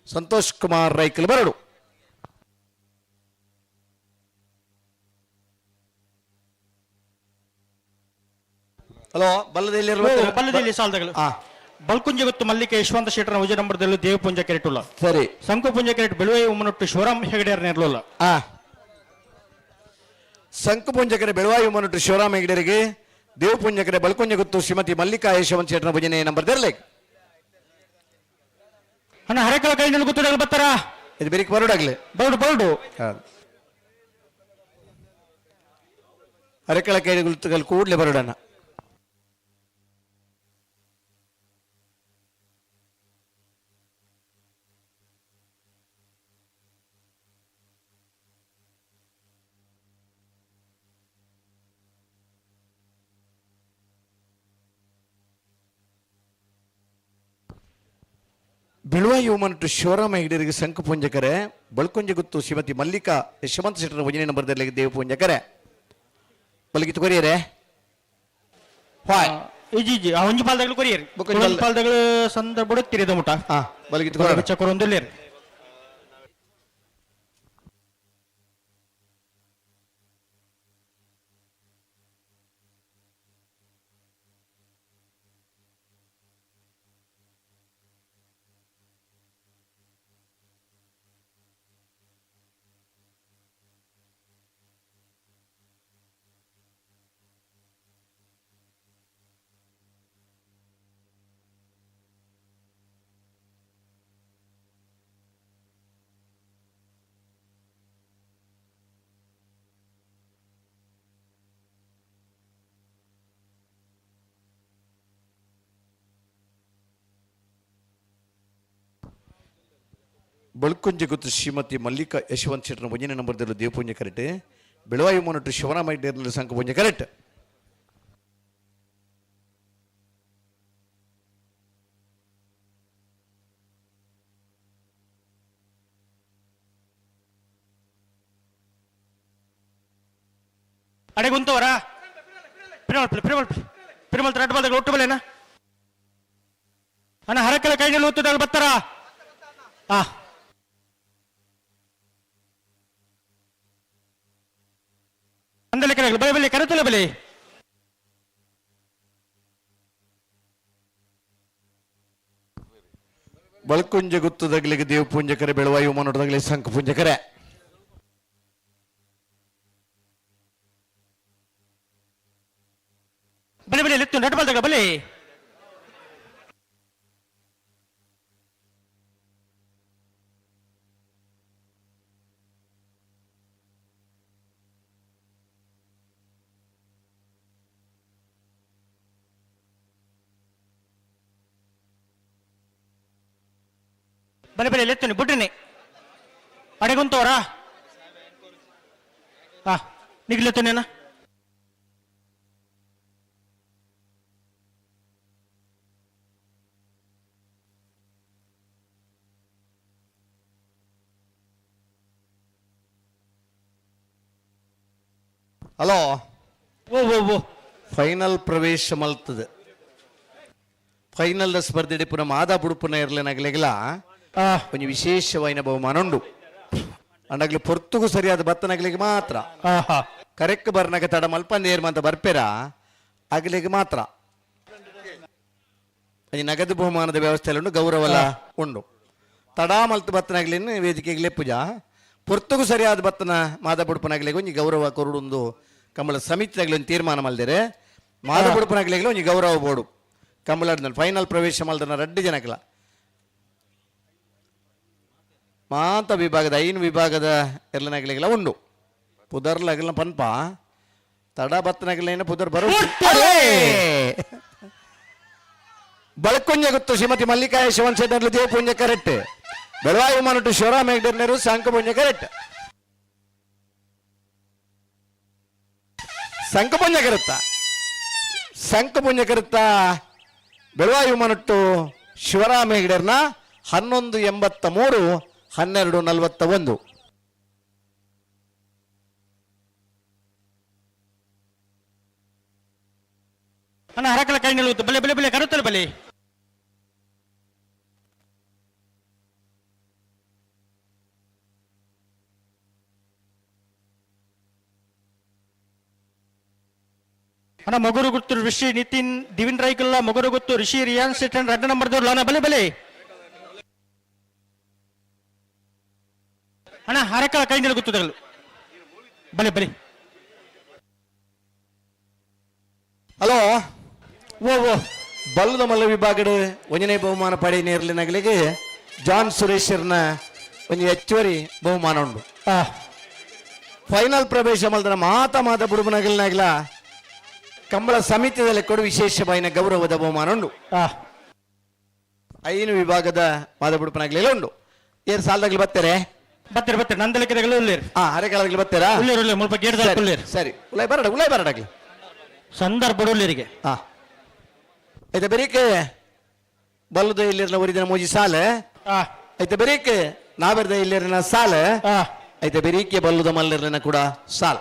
ಸಂತೋಷ್ ಕುಮಾರ್ ರೈಕಲ್ ಬರಡು ಹಲೋ ಬಲ್ಲದಲ್ಲಿ ಬಲ್ಲದಲ್ಲಿ ಸಾಲದಗಳು ಬಲ್ಕುಂಜ ಗೊತ್ತು ಮಲ್ಲಿಕೆ ಯಶವಂತ ಶೆಟ್ಟರ ವಿಜಯ ನಂಬರ್ದಲ್ಲೂ ದೇವಪುಂಜ ಕೆರೆಟುಲ್ಲ ಸರಿ ಸಂಕುಪುಂಜ ಕೆರೆಟ್ ಬೆಳುವೆ ಉಮ್ಮನೊಟ್ಟು ಶಿವರಾಮ್ ಹೆಗಡೆಯರ್ ನೆರಲುಲ್ಲ ಸಂಕುಪುಂಜಕರೆ ಬೆಳವಾಯು ಮನಟ್ಟು ಶಿವರಾಮ ಹೆಗಡೆರಿಗೆ ದೇವಪುಂಜಕರೆ ಬಲ್ಕುಂಜ ಗೊತ್ತು ಶ್ರೀಮತಿ ಮಲ್ಲಿಕಾ ಯಶವಂತ ಶೆಟ್ಟರ ಭುಜನೆ ನಂಬರ್ ತೆರಲೆ ಅಣ್ಣ ಹರೆಕಳ ಕೈ ಗೊತ್ತು ಬರ್ತಾರ ಇದು ಬೇರೆ ಬರೋಡಾಗ್ಲಿ ಬರಡು ಅರೆಕಳ ಕೈ ಕೂಡ್ಲೆ ಬರೋಡಣ್ಣ ಬಿಳುವಾಯು ಮನಟ್ಟು ಶಿವರಾಮ ಹೆಗಡೆರಿಗೆ ಸಂಕುಪುಂಜಕರೆ ಬಳ್ಕೊಂಜ ಗೊತ್ತು ಶ್ರೀಮತಿ ಮಲ್ಲಿಕಾ ಯಶವಂತ ಶೆಟ್ಟರ ಭುಜನೆ ನಂಬರ್ದಲ್ಲಿ ದೇವಪುಂಜಕರೆ ಬಲ್ಗಿತ್ತು ಕೊರಿಯರೆ ಇಜಿ ಆ ಒಂಜಿ ಪಾಲ್ದಗಳು ಕೊರಿಯರಿ ಪಾಲ್ದಗಳು ಸಂದರ್ಭ ಬುಡಕ್ತಿರಿದ ಮುಟ ಬಲ್ಗಿತ್ತು ಚಕ್ರೊಂದಲ್ಲಿ ಬಳ್ಕೊಂಜ ಗೊತ್ತು ಶ್ರೀಮತಿ ಮಲ್ಲಿಕಾ ಯಶವಂತ ಶೆಟ್ಟರ ಭುಜನೆ ನಂಬರ್ದಲ್ಲಿ ದೇವಪುಂಜ ಕರೆಕ್ಟ್ ಬೆಳವಾಯು ಮನಟ್ಟು ಶಿವರಾಮ ಹೆಗಡೆಯಲ್ಲಿ ಸಂಕುಪುಂಜ ಕರೆಕ್ಟ್ ಅಡೆಗುಂತವರ ಪಿರಮಲ್ ರೆಡ್ ಬಾಲ್ದಾಗ ಒಟ್ಟು ಬಲೇನ ಅಣ್ಣ ಹರಕಲ ಕೈನಲ್ಲಿ ಒತ್ತುದಾಗ ಬರ್ತಾರ ಅಂದಲೆ ಕರೆ ಬಲೆ ಬಲೆ ಕರೆತಲ ಬಲೆ ಬಳ್ಕೊಂಜ ಗೊತ್ತದಾಗಲಿಗೆ ದೇವಪುಂಜಕರೆ ಬೆಳವಾಯು ಮನೋಟದಾಗಲಿ ಸಂಕುಪುಂಜಕರೆ ಬಲೆ ಬಲೆ ಲೆತ್ತು ರೆಡ್ ಬಾಲ್ದಾಗ ಬಲೆ ಬಲೆ ಬಲೆ ಲೆತ್ತನೆ ಬುಡ್ರಿನಿ ಅಡೆಗುಂತವರ ನಿಗ್ಲೆತ್ತನೇನ ಹಲೋ ಓ ಫೈನಲ್ ಪ್ರವೇಶ ಮಲ್ತದೆ ಫೈನಲ್ ಸ್ಪರ್ಧೆ ಪುನಃ ಮಾದಾ ಬುಡುಪುನ ಇರಲೇನಾಗಲಿಲ್ಲ ಒಂದು ವಿಶೇಷವಾದ ಬಹುಮಾನ ಉಂಡು ಅಂಡಾಗ್ಲಿ ಪೊರ್ತುಗೂ ಸರಿಯಾದ ಬತ್ತನಾಗ್ಲಿಗೆ ಮಾತ್ರ ಕರೆಕ್ಟ್ ಬರ್ನಾಗ ತಡ ಮಲ್ಪಂದೇರ್ ಅಂತ ಬರ್ಪೇರ ಆಗ್ಲಿಗೆ ಮಾತ್ರ ಈ ನಗದು ಬಹುಮಾನದ ವ್ಯವಸ್ಥೆ ಉಂಡು ಗೌರವಲ ಉಂಡು ತಡ ಮಲ್ತು ಬತ್ತನಾಗ್ಲಿನ ವೇದಿಕೆಗೆ ಪೂಜ ಪೊರ್ತುಗೂ ಸರಿಯಾದ ಬತ್ತನ ಮಾದ ಬುಡುಪನಾಗ್ಲಿಗೆ ಒಂಜಿ ಗೌರವ ಕೊರುಡೊಂದು ಕಂಬಳ ಸಮಿತಿನಾಗ್ಲಿ ಒಂದು ತೀರ್ಮಾನ ಮಲ್ದೇರೆ ಮಾದ ಬುಡುಪನಾಗ್ಲಿಗೆ ಒಂಜಿ ಗೌರವ ಬೋಡು ಕಂಬಳ ಫೈನಲ್ ಪ್ರವೇಶ ಮಲ್ದನ 2 ಜನಕ್ಲ ಮಾತ ವಿಭಾಗದ 5 ವಿಭಾಗದ ಎಲ್ಲನಾಗ್ಲಿಗೆಲ್ಲ ಉಂಡು ಪುದರ್ಲಾಗಲ್ಲ ಪನ್ಪ ತಡ ಬತ್ತನಾಗಲೇನ ಪುದರ್ ಬರು ಬಳ್ಕೊಂಜ ಗೊತ್ತು ಶ್ರೀಮತಿ ಮಲ್ಲಿಕಾ ಯಶವಂತ ಶೆಟ್ಟರ್ಲು ದೇವಪುಂಜ ಕರೆಕ್ಟ್ ಬೆಳವಾಯು ಮನಟ್ಟು ಶಿವರಾಮ ಹೆಗಡೆಯರು ಸಂಕುಪುಂಜ ಕರೆಕ್ಟ್ ಸಂಕುಪುಂಜ ಕರುತ್ತಾ ಬೆಳವಾಯು ಮನಟ್ಟು ಶಿವರಾಮ ಹೆಗಡೆಯರ್ನ 1183 1241 ಅಣ್ಣ ಹರಕಲ ಕೈ ನಿಲ್ಲುತ್ತೆ ಬಲೆ ಬಲೆ ಬಲೆ ಕರುತ್ತಲ್ಲ ಬಲೆ ಅಣ್ಣ ಮಗುರು ಗುತ್ತು ಋಷಿ ನಿತಿನ್ ದಿವಿನ್ ರೈಕಲ್ಲ ಮಗುರು ಗುತ್ತು ಋಷಿ ರಿಯಾನ್ ಸೆಟನ್ 2 ನಂಬರ್ ದವ್ರು ಅಣ್ಣ ಬಲೆ ಬಲೆ ಅಣ್ಣ ಹರಕಳ ಕೈಂದಲ ಗುತ್ತುದಗಳು ಬಲೆ ಬಲೆ ಹಲೋ ಓ ಓ ಬಲ್ಲದ ಮಲ್ಲ ವಿಭಾಗದ ಒಂದನೇ ಬಹುಮಾನ ಪಡೆ ನೇರ್ಲಿನಗಳಿಗೆ ಜಾನ್ ಸುರೇಶರ್ನ ಒಂದು ಹೆಚ್ಚುವರಿ ಬಹುಮಾನ ಉಂಟು ಫೈನಲ್ ಪ್ರವೇಶ ಮಲ್ದನ ಮಾತ ಬುಡುಬನಗಲಿನಾಗಲ ಕಂಬಳ ಸಮಿತಿಯಲ್ಲಿ ಕೊಡು ವಿಶೇಷವಾದ ಗೌರವದ ಬಹುಮಾನ ಉಂಟು ಐನು ವಿಭಾಗದ ಮಾದ ಬುಡುಪನಾಗಲಿಲ್ಲ ಉಂಟು ಏನ್ ಸಾಲದಾಗಲಿ ಬರ್ತಾರೆ ಬತ್ತೇರೆ ನಂದಲಿಕೆಗಳು ಉಳ್ಳೇರು ಹರೆಕಾಲದಲ್ಲಿ ಬರ್ತಾರಾ ಉಳ್ಳೇರು ಮುಲ್ಪ ಗೇಡ್ದ ಉಳ್ಳೇರು ಸರಿ ಉಲಾಯ್ ಬರಡಾಗ್ಲಿ ಸಂದರ್ಭ ಉಳ್ಳೇರಿಗೆ ಐತೆ ಬೆರೀಕೆ ಬಲ್ಲದ ಇಲ್ಲಿರನ ಒರಿದಿನ ಮೂಜಿ ಸಾಲ ಐತೆ ಬೆರೀಕೆ ನಾವೆರ್ದ ಇಲ್ಲಿರನ ಸಾಲ ಐತೆ ಬೆರೀಕೆ ಬಲ್ಲದ ಮಲ್ಲಿರನ ಕೂಡ ಸಾಲ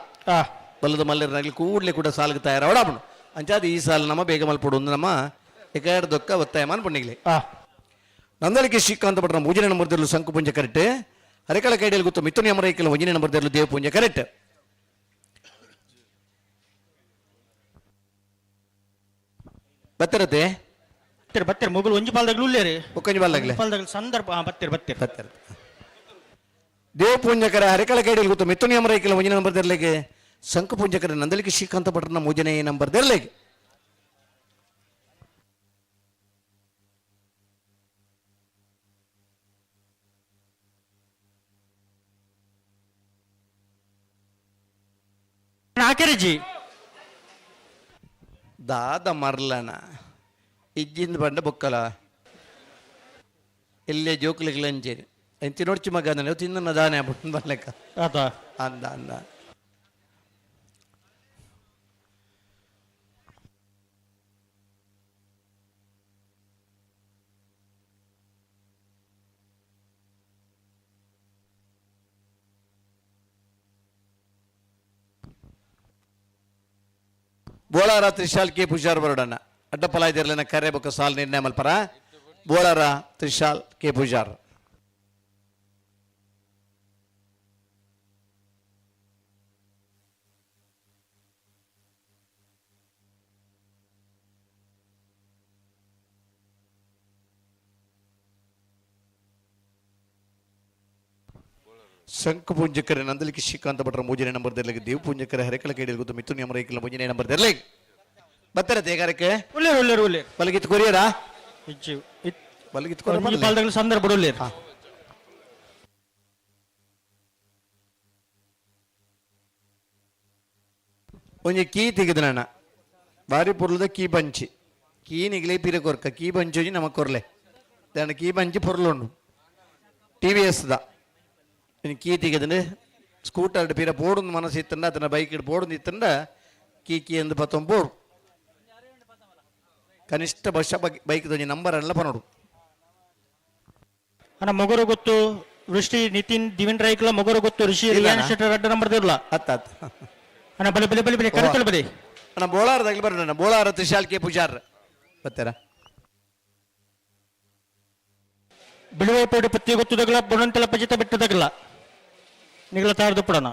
ಬಲ್ಲದ ಮಲ್ಲಿರನಾಗ್ಲಿ ಕೂಡ್ಲೆ ಕೂಡ ಸಾಲ್ಗೆ ತಯಾರಾವಡಾಪುಂಡು ಅಂಚಾದ ಈ ಸಾಲ ನಮ್ಮ ಬೇಗ ಮಲ್ಪಡು ನಮ್ಮ ಎಕಡದೊಕ್ಕ ಒತ್ತಾಯ ಮಾಡ್ಪುಂಡಿಗ್ಲಿ ನಂದಳಿಕೆ ಶ್ರೀಕಾಂತ ಪಟ್ಟ ಮೂಜನೆ ನಂಬರ್ದಲ್ಲೂ ಸಂಕು ಪುಂಜ ಕರೆಕ್ಟ್ ಹರೆಕಳ ಕೈಡಿಯಲ್ಲಿ ಗೊತ್ತು ಮಿಥುನಿ ಅಮರೈಕಲ್ ಒಂಜನೆ ನಂಬರ್ದಲ್ಲೂ ದೇವ ಪುಂಜ ಕರೆಕ್ಟ್ ಬತ್ತಿರತ್ತೆ ಬತ್ತೇರೆ ಮುಗುಲು ಒಂಜಿ ಪಾಲ್ದಾಗ್ಲು ಉಳ್ಳೇರಿ ಒಕ್ಕಂಜಿ ಬಾಲ್ದಾಗ್ಲೆ ಪಾಲ್ದಾಗ್ಲು ಸಂದರ್ಭ ಬತ್ತೇರೆ ದೇವ ಪುಂಜಕರ ಹರೆಕಳ ಕೈಡಿಯಲ್ಲಿ ಗೊತ್ತು ಮಿಥುನಿ ಅಮರೈಕಲ್ ಒಂಜನೆ ನಂಬರ್ದರ್ಲೆಗೆ ಸಂಕು ಪುಂಜಕರ ನಂದಳಿಕೆ ಶ್ರೀಕಾಂತ ಪಟ್ಟಣ ಮೂಜನೆ ನಂಬರ್ದರ್ಲೆಗೆ ಆಕೆರೆಜಿ ದಾದ ಮರ್ಲನ ಇಜ್ಜಿಂದ ಬಂಡ ಬೊಕ್ಕಲ ಎಲ್ಲೇ ಜೋಕ್ಲಿಗೆ ಅಂಜೇರಿ ಎಂತಿ ನೋಡ್ಚಿ ಮಗ ನಾನು ತಿನ್ನ ದಾನೆ ಬುಟ್ಟು ಬರ್ಲೆಕ್ಕ ಅಂದ ಅಂದ ಬೋಳಾರ ತ್ರಿಶಾಲ್ ಕೆ ಪೂಜಾರ್ ಬರೋಡಣ್ಣ ಅಡ್ಡಪಲಾಯ್ದಿರ್ಲಿನ ಕರೆ ಬೊಕ್ಕ ಸಾಲ್ ನಿರ್ಣಯ ಮಲ್ಪರ ಬೋಳಾರ ತ್ರಿಶಾಲ್ ಕೆ ಪೂಜಾರ್ ಶಂಕು ಪುಂಜಕರ ನಂದಲಿಕೆ ಶ್ರೀಕಾಂತ ಭಟ್ರ ಮೂಜನೆ ನಂಬರ್ ದರ್ಲೆಗೆ ದೇವ್ ಪುಂಜಕರ ಹರೆಕಳ ಕೈಡಿಯಲ್ಲಿ ಗೊತ್ತು ಮಿಥುನಿ ಅಮರೈಕಲ ಮೂಜನೆ ನಂಬರ್ ದರ್ಲೆಗೆ ಬರ್ತಾರೆ ತೇಗಾರಕ್ಕೆ ಉಳ್ಳೇರು ಬಲಗಿತ್ತು ಕೊರಿಯರಾ ಪಾಲ್ದಾಗ್ಲು ಸಂದರ್ಭ ಉಳ್ಳೇರು ಒಂಜಿ ಕೀ ತೆಗೆದನ ಬಾರಿ ಪೊರ್ಲದ ಕೀ ಪಂಚಿ ಕೀ ನಿಗ್ಲೆ ಪಿರ ಕೊರ್ಕ ಕೀ ಪಂಚೋಜಿ ನಮಕ್ ಕೊರ್ಲೆ ದಾನ ಕೀ ಪಂಚಿ ಪೊರ್ಲುಂಡು TVS ದ ಕೀ ತೆಗೆದನೆ ಸ್ಕೂಟರ್ ಪಿರ ಪೋಡು ಮನಸ್ಸು ಇತ್ತಂಡ ಅದನ್ನ ಬೈಕ್ ಇಡ್ ಪೋಡು ಇತ್ತಂಡ ಕೀ ಎಂದು ಪತ್ತೊಂ ಪೋಡು ಕನಿಷ್ಠ ಬಸ್ ಬೈಕ್ ನಂಬರ್ ಎಲ್ಲ ಪನೋಡು ಅಣ್ಣ ಮೊಗರು ಗೊತ್ತು ವೃಷ್ಟಿ ನಿತಿನ್ ದಿವಿನ್ ರೈಕಲ ಮೊಗರು ಗೊತ್ತು ಋಷಿ ರಿಯಾನ್ ಶೆಟ್ಟರ್ 2 ನಂಬರ್ ದವ್ರಲ್ಲ ಅತ್ತ ಅಣ್ಣ ಬಲೆ ಬಲೆ ಬಲೆ ಬಲೆ ಕರೆತಲ್ ಬಲೆ ಅಣ್ಣ ಬೋಳಾರದಾಗ್ಲಿ ಬರೋಣ ಬೋಳಾರ ತ್ರಿಶಾಲ್ ಕೆ ಪೂಜಾರ್ ಬರ್ತಾರ ಬಿಳುವೆ ಪೋಡಿ ಪತ್ತಿ ಗೊತ್ತುದಾಗಲ ಬುಣಂತಲ ಪಜಿತ ಬಿಟ್ಟದಾಗಲ್ಲ ನಿಗಲ ತಾರ್ದು ಪುಡಣ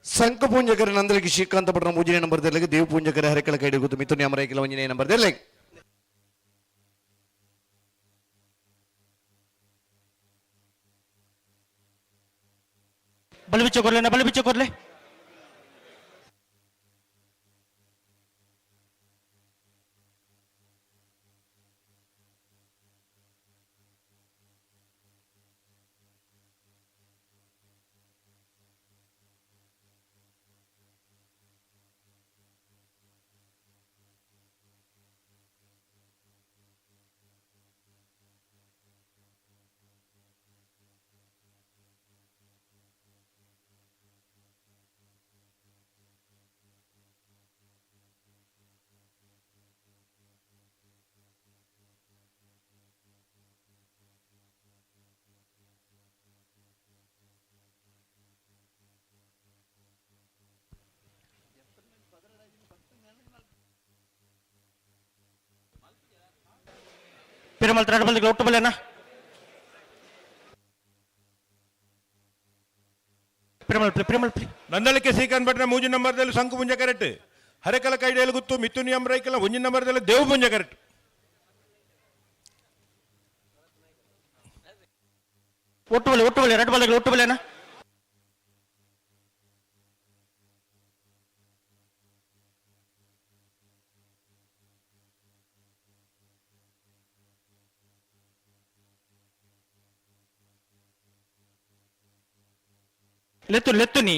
ಸಂಕ ಪೂಂಜಕರ ನಂದಲಿಗೆ ಶ್ರೀಕಾಂತ ಭಟ್ರ ಮೂಜನೆ ನಂಬರ್ ದರ್ಲೆಗೆ ದೇವ್ ಪೂಂಜಕರ ಹರೆಕಳ ಕೈಡಿ ಗೊತ್ತು ಮಿಥುನಿ ಅಮರೈಕಲ ಒಂಜನೆ ನಂಬರ್ ದರ್ಲೆಗೆ ಬಲಬಿಚ್ಚ ಕೊರ್ಲೆ ಪಿರಮಲ್ ತ್ರಾಡ ಬಲ್ದಿಗೆ ಒಟ್ಟು ಬಲ್ಲೇನ ಪಿರಮಲ್ ನಂದಳಿಕೆ ಶ್ರೀಕಾಂತ್ ಭಟ್ನ ಮೂಜಿ ನಂಬರ್ದಲ್ಲಿ ಶಂಕು ಪುಂಜ ಕರೆಕ್ಟ್ ಹರೆಕಲ ಕೈಡೇಲು ಗುತ್ತು ಮಿಥುನಿ ಅಮ್ರೈಕಲ ಒಂಜಿ ನಂಬರ್ದಲ್ಲಿ ದೇವ್ ಪುಂಜ ಕರೆಕ್ಟ್ ಒಟ್ಟು ಬಲ್ಲೆ 2 ಬಲ್ದಿಗೆ ಒಟ್ಟು ಬಲ್ಲೇನ ಲೆತ್ತು ನೀ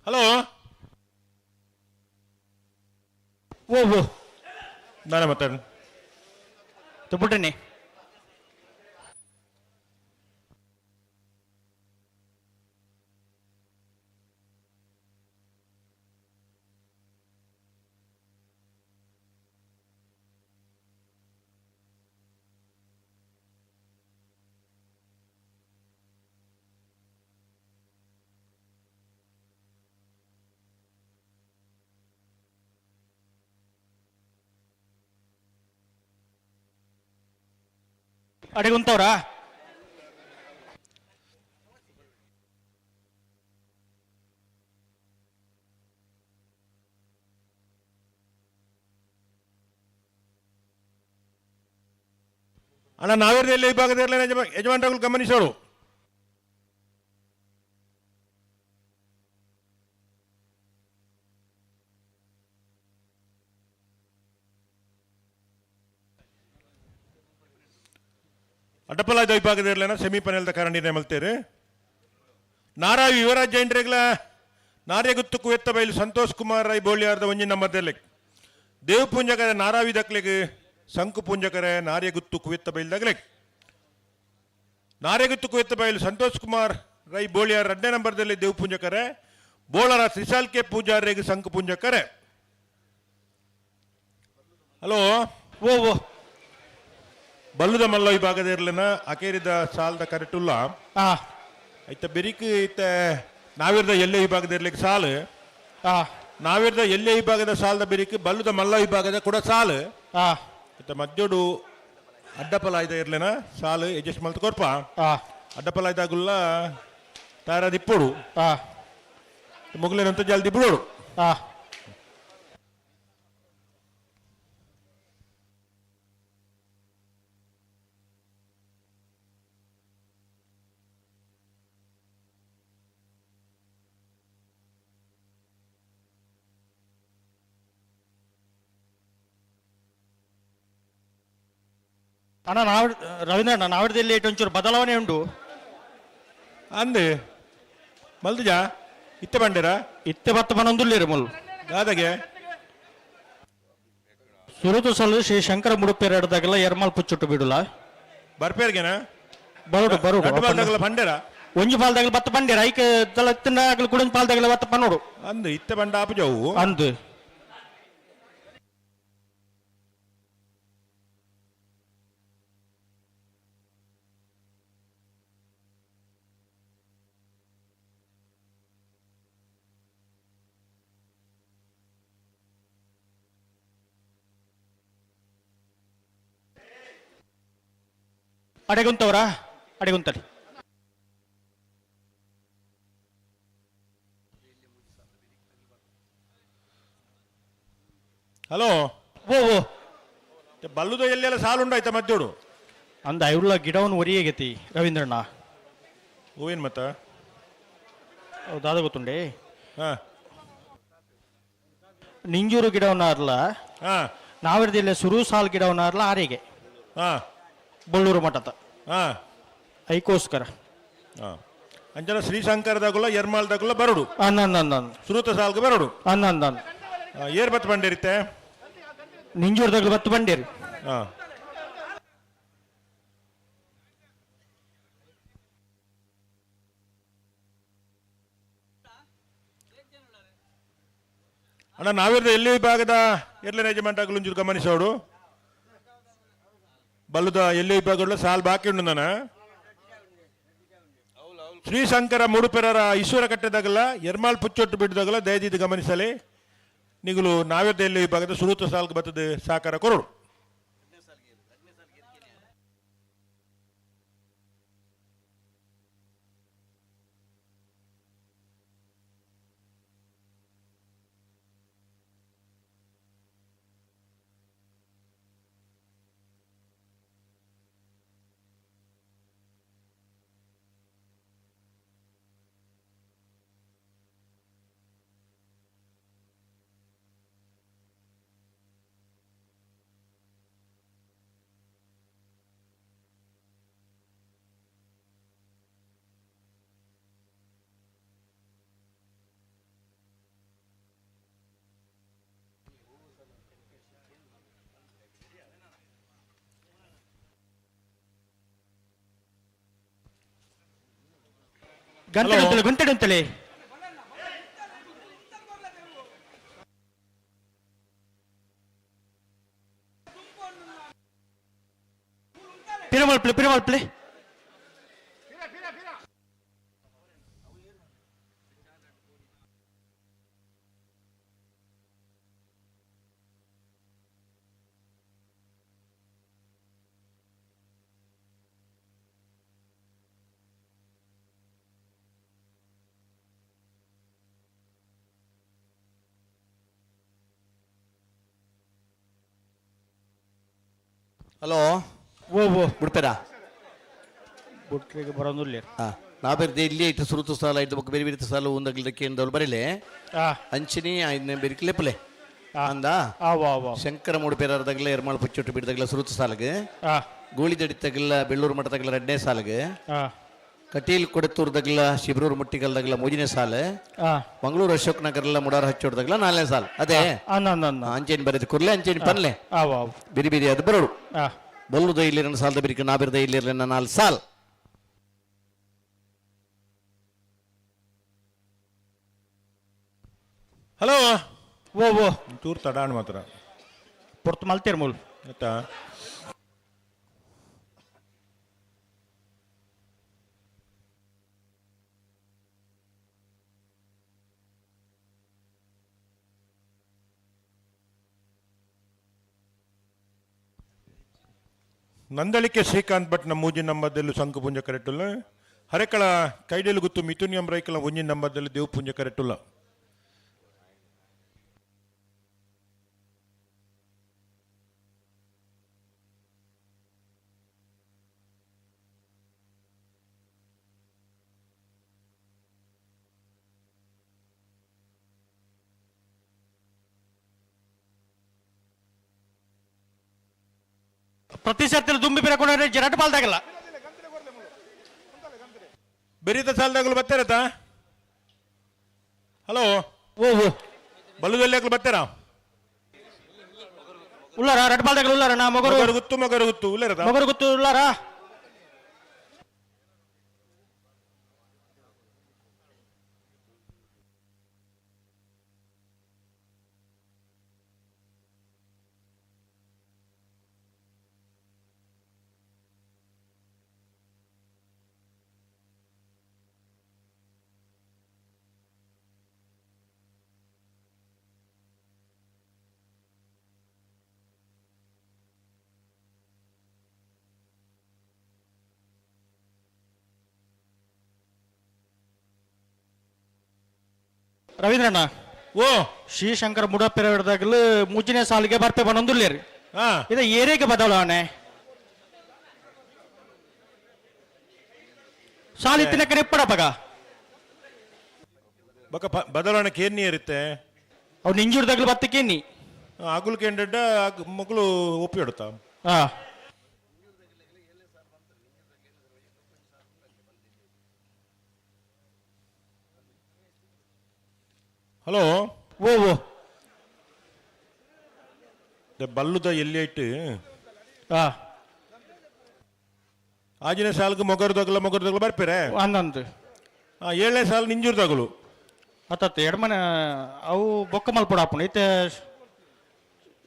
ಹಲೋ ಓ ನಾನೇ ಮಾತಾಡ ಬಿಟ್ರಿ ಅಡಿಗುಂತವ್ರಾ ಅಣ್ಣ ನಾವೇರ್ದಲ್ಲಿ ಈ ಭಾಗದಲ್ಲಿ ಯಜಮಾನರು ಗಮನಿಸೋರು ಅಡ್ಡಪಲಾಯ್ದ ವಿಭಾಗದ ಸೆಮಿಫೈನಲ್ ಕಾರಣ ಮಲ್ತೇರು ನಾರಾವಿ ಯುವರಾಜ್ ಜೈಂಡ್ರೆಗ್ಲ ನಾರ್ಯಗುತ್ತುಕು ಎತ್ತ ಬಯಲು ಸಂತೋಷ್ ಕುಮಾರ್ ರೈ ಬೋಳಿಯಾರ್ದ ಒಂಜಿ ನಂಬರ್ದಲ್ಲಿ ದೇವ್ ಪುಂಜಕರ ನಾರಾವಿ ದಕ್ಲೆಗ್ ಶಂಕು ಪುಂಜಕರ ನಾರ್ಯಗುತ್ತು ಕುವೆತ್ತ ಬಯಲ್ದಾಗ್ಲೆ ನಾರ್ಯಗುತ್ತು ಕುವೆತ್ತ ಬಯಲು ಸಂತೋಷ್ ಕುಮಾರ್ ರೈ ಬೋಳಿಯಾರ್ 2ನೇ ನಂಬರ್ದಲ್ಲಿ ದೇವ್ ಪುಂಜಕರೆ ಬೋಳರ ತ್ರಿಶಾಲ್ ಕೆ ಪೂಜಾರಿಗೆ ಶಂಕು ಪುಂಜಕರೆ ಹಲೋ ಓ ಬಲ್ಲುದ ಮಲ್ಲ ವಿಭಾಗದ ಅಕೇರಿದ ಸಾಲದ ಕರೆಕ್ಟುಲ್ಲ ಐತ ಬೆರಿಕ್ ಐತ ನಾವಿರ್ದ ಎಲ್ಲೆ ವಿಭಾಗದ ಸಾಲು ನಾವಿರ್ದ ಎಲ್ಲೆ ವಿಭಾಗದ ಸಾಲದ ಬೆರಿಕ್ ಬಲ್ಲುದ ಮಲ್ಲ ವಿಭಾಗದ ಕೂಡ ಸಾಲು ಐತ ಮಧ್ಯೋಡು ಅಡ್ಡಪಲಾಯ್ದ ಇರ್ಲೇನ ಸಾಲು ಅಡ್ಜಸ್ಟ್ ಮಲ್ತ ಕೊರ್ಪ ಅಡ್ಡಪಲಾಯ್ದಾಗುಲ್ಲ ತಾರ ದಿಪ್ಪೋಡು ಮುಗ್ಲೇನಂತ ಜಲ್ ದಿಪ್ಪೋಡು ಅಣ್ಣ ರವೀಂದ್ರ ಅಣ್ಣ ನಾವಿಡದಲ್ಲಿ ಒಂಚೂರು ಬದಲಾವಣೆ ಉಂಟು ಅಂದೆ ಮಲ್ದುಜಾ ಇತ್ತೆ ಬಂಡೇರ ಇತ್ತೆ ಬತ್ತ ಬನೊಂದುಲ್ಲೇರು ಮುಲ್ ಗಾದಗೆ ಸುರುತು ಸಲ ಶ್ರೀ ಶಂಕರ ಮುಡುಪೇರ ಹಿಡ್ದಾಗೆಲ್ಲ ಎರ್ಮಾಲ್ ಪುಚ್ಚುಟ್ಟು ಬಿಡುಲ್ಲ ಬರ್ಪೇರ್ಗೆನ ಬರುಡು ಬಂಡೇರ ಒಂಜಿ ಪಾಲ್ದಾಗಲ ಬತ್ತ ಬಂಡೇರ ಐಕೆ ತಲ ತಿಂಡಾಗಲ ಕುಡಂಜಿ ಪಾಲ್ದಾಗಲ ಬತ್ತ ಪನ್ನೋಡು ಅಂದು ಇತ್ತೆ ಬಂಡ ಆಪುಜವು ಅಂದು ಅಡೆಗುಂತವ್ರಾ ಅಡೆಗುಂತಡಿ ಹಲೋ ಓ ಬಲ್ಲುದ ಎಲ್ಲೆಲ್ಲ ಸಾಲು ಉಂಡಾಯ್ತ ಮಧ್ಯೋಡು ಅಂದ ಐವುಳ್ಳ ಗಿಡವನ್ನು ಒರಿಯೇಗತಿ ರವೀಂದ್ರಣ್ಣ ಹೂವೇನ್ ಮತ್ತ ಹೌದಾದ ಗೊತ್ತುಂಡೆ ನಿಂಜೂರು ಗಿಡವನ್ನಾರಲ್ಲ ಹಾ ನಾವಿರ್ದಿಲ್ಲ ಸುರು ಸಾಲ್ ಗಿಡವನ್ನಾರಲ್ಲ ಆರಿಗೆ ಹಾ ಬಳ್ಳೂರು ಮಠದ ಹಾ ಐಕೋಸ್ಕರ ಹಾ ಅಂಚನ ಶ್ರೀಶಂಕರದಾಗುಲ್ಲ ಎರ್ಮಾಲ್ದಾಗುಲ್ಲ ಬರಡು ಅನ್ನಂದ ಸುರತ ಸಾಲ್ಗೆ ಬರಡು ಅನ್ನಂದ ಏರ್ ಬತ್ ಬಂದಿರುತ್ತೆ ನಿಂಜೂರ್ದಾಗ ಬತ್ತು ಬಂಡೇರಿ ಹಾ ಅಣ್ಣ ನಾವಿರ್ದ ಎಲ್ಲಿ ವಿಭಾಗದ ಎರ್ಲಿನ ಯಜಮಾಂಟ ಆಗಲು ಗಮನಿಸೋಡು ಬಲ್ಲುದ ಎಲ್ಲಿ ವಿಭಾಗಗಳ ಸಾಲ್ ಬಾಕಿ ಉಂಡು ನಾನು ಶ್ರೀಶಂಕರ ಮೂಡುಪೆರರ ಈಶ್ವರ ಕಟ್ಟೆದಾಗಲ್ಲ ಎರ್ಮಾಲ್ ಪುಚ್ಚೊಟ್ಟು ಬಿಡ್ದಾಗಲ್ಲ ದಯದಿದ್ದು ಗಮನಿಸಲಿ ನಿಗಲು ನಾವಿರ್ದ ಎಲ್ಲಿ ವಿಭಾಗದ ಸುರೂತ ಸಾಲ್ಗೆ ಬರ್ತದೆ ಸಾಕಾರ ಕೊರಡು ಗಂಟೆಡುತ್ತಲೇ ಪಿರಮಲ್ಪಲೆ ಹಲೋ ಓ ಬಿಡ್ಪೇರಾ ಬುಟ್ರಿಗೆ ಬರೋದಿಲ್ಲ ನಾ ಬೇರೆ ಇಲ್ಲಿ ಇಟ್ಟು ಸುರುತು ಸಾಲ ಇದ್ದ ಬೇರೆ ಬೇರೆ ಸಾಲ ಒಂದಾಗಲಿಕ್ಕೆ ಎಂದವ್ರು ಬರೀಲೆ ಅಂಚಿನಿ ಐದನೇ ಬೇರಿಕಲೆಪ್ಪಲೆ ಅಂದ ಶಂಕರ ಮೂಡುಪೇರಾರದಾಗಲ ಎರ್ಮಾಳ್ ಪುಚ್ಚೊಟ್ಟು ಬಿಡ್ದಾಗಲ ಸುರುತು ಸಾಲಗೆ ಗೋಳಿ ದಡಿತಾಗಲ್ಲ ಬೆಳ್ಳೂರು ಮಠದಾಗಲ 2ನೇ ಸಾಲಗೆ ಕಟೀಲ್ ಕೊಡತೂರ್ದಾಗಲ ಶಿಬ್ರೂರು ಮುಟ್ಟಿಗಲ್ದಾಗಲ 3ನೇ ಸಾಲ ಮಂಗಳೂರು ಅಶೋಕ್ ನಗರಲ್ಲ ಮುಡಾರ ಹಚ್ಚೋಡ್ದಾಗಲ 4ನೇ ಸಾಲ ಅದೇ ಅಂಚೇನಿ ಬರೀದು ಕುರ್ಲೆ ಅಂಚೇನಿ ಪನ್ಲೆ ಬಿರಿ ಬಿರಿ ಅದು ಬರೋಡು ಬಲ್ಲುದ ಇಲ್ಲಿ ನನ್ನ ಸಾಲದ ಬಿರಿಕ ನಾ ಬಿರದ ಇಲ್ಲಿ 4 ಸಾಲ್ ಹಲೋ ಓ ಚೂರು ತಡಾಣ ಮಾತ್ರ ಪೊರ್ತು ಮಲ್ತೇರ್ ಮೂಲ್ ಆಯ್ತಾ ನಂದಳಿಕೆ ಶ್ರೀಕಾಂತ್ ಭಟ್ ನಮ್ಮ ಮೂಜಿ ನಂಬರ್ದಲ್ಲೂ ಸಂಕು ಪುಂಜ ಕರೆಕ್ಟುಲ್ಲ ಹರೆಕಳ ಕೈಡೆಲು ಗುತ್ತು ಮಿಥುನ್ ಎಂಬ್ರೈಕಲ ಒಂಜಿ ನಂಬರ್ದಲ್ಲಿ ದೇವ್ ಪುಂಜ ಕರೆಕ್ಟುಲ್ಲ ಪ್ರತಿ ಸರ್ತಿ ದುಂಬಿ ಬೇರೆ ಜರಟ್ ಪಾಲ್ದಾಗಲ್ಲ ಬೆರೀತ ಸಾಲದಾಗಲು ಬರ್ತಾರತ್ತ ಹಲೋ ಓ ಬಲ್ಲುದಲ್ಲಿ ಹಾಕಲು ಬರ್ತಾರಾ ಉಳ್ಳಾರ ರಟ್ ಪಾಲ್ದಾಗಲ್ಲ ಉಳ್ಳಾರ ನಾ ಮಗರು ಗುತ್ತು ಉಳ್ಳಾರದ ಮಗರು ಗುತ್ತು ಉಳ್ಳಾರ ರವೀಂದ್ರಣ್ಣ ಓ ಶ್ರೀಶಂಕರ ಮುಡಪೆರದಾಗಲು 3ನೇ ಸಾಲಿಗೆ ಬರ್ಪೆ ಬಂದೊಂದುಲ್ಲೇರಿ ಇದು ಏರಿಯಾಗೆ ಬದಲಾವಣೆ ಸಾಲಿತ್ತಿನ ಕಡೆ ಪಡ ಬಗ ಬಕ ಬದಲಾವಣೆ ಕೇರ್ನಿ ಇರುತ್ತೆ ಅವ್ನು ಇಂಜೂರ್ದಾಗ್ಲು ಬತ್ತಕ್ಕೇನಿ ಆಗುಲ್ಕೆ ಎಂಡೆಡ್ಡ ಮಕ್ಕಳು ಒಪ್ಪಿ ಹೊಡ್ತಾ ಹಾ ಹಲೋ ಓ ಓ ಬಲ್ಲುದ ಎಲ್ಲಿ ಇಟ್ಟು ಹಾ ಆಜಿನ ಸಾಲ್ಗೆ ಮೊಗರ್ದಾಗಲ ಬರ್ಪೇರೆ ಅಂದಂದು 7ನೇ ಸಾಲ್ ನಿಂಜೂರ್ದಾಗಲು ಅತ್ತ ಎಡಮನೆ ಅವು ಬೊಕ್ಕ ಮಲ್ಪಡಾಪುಣ ಐತೆ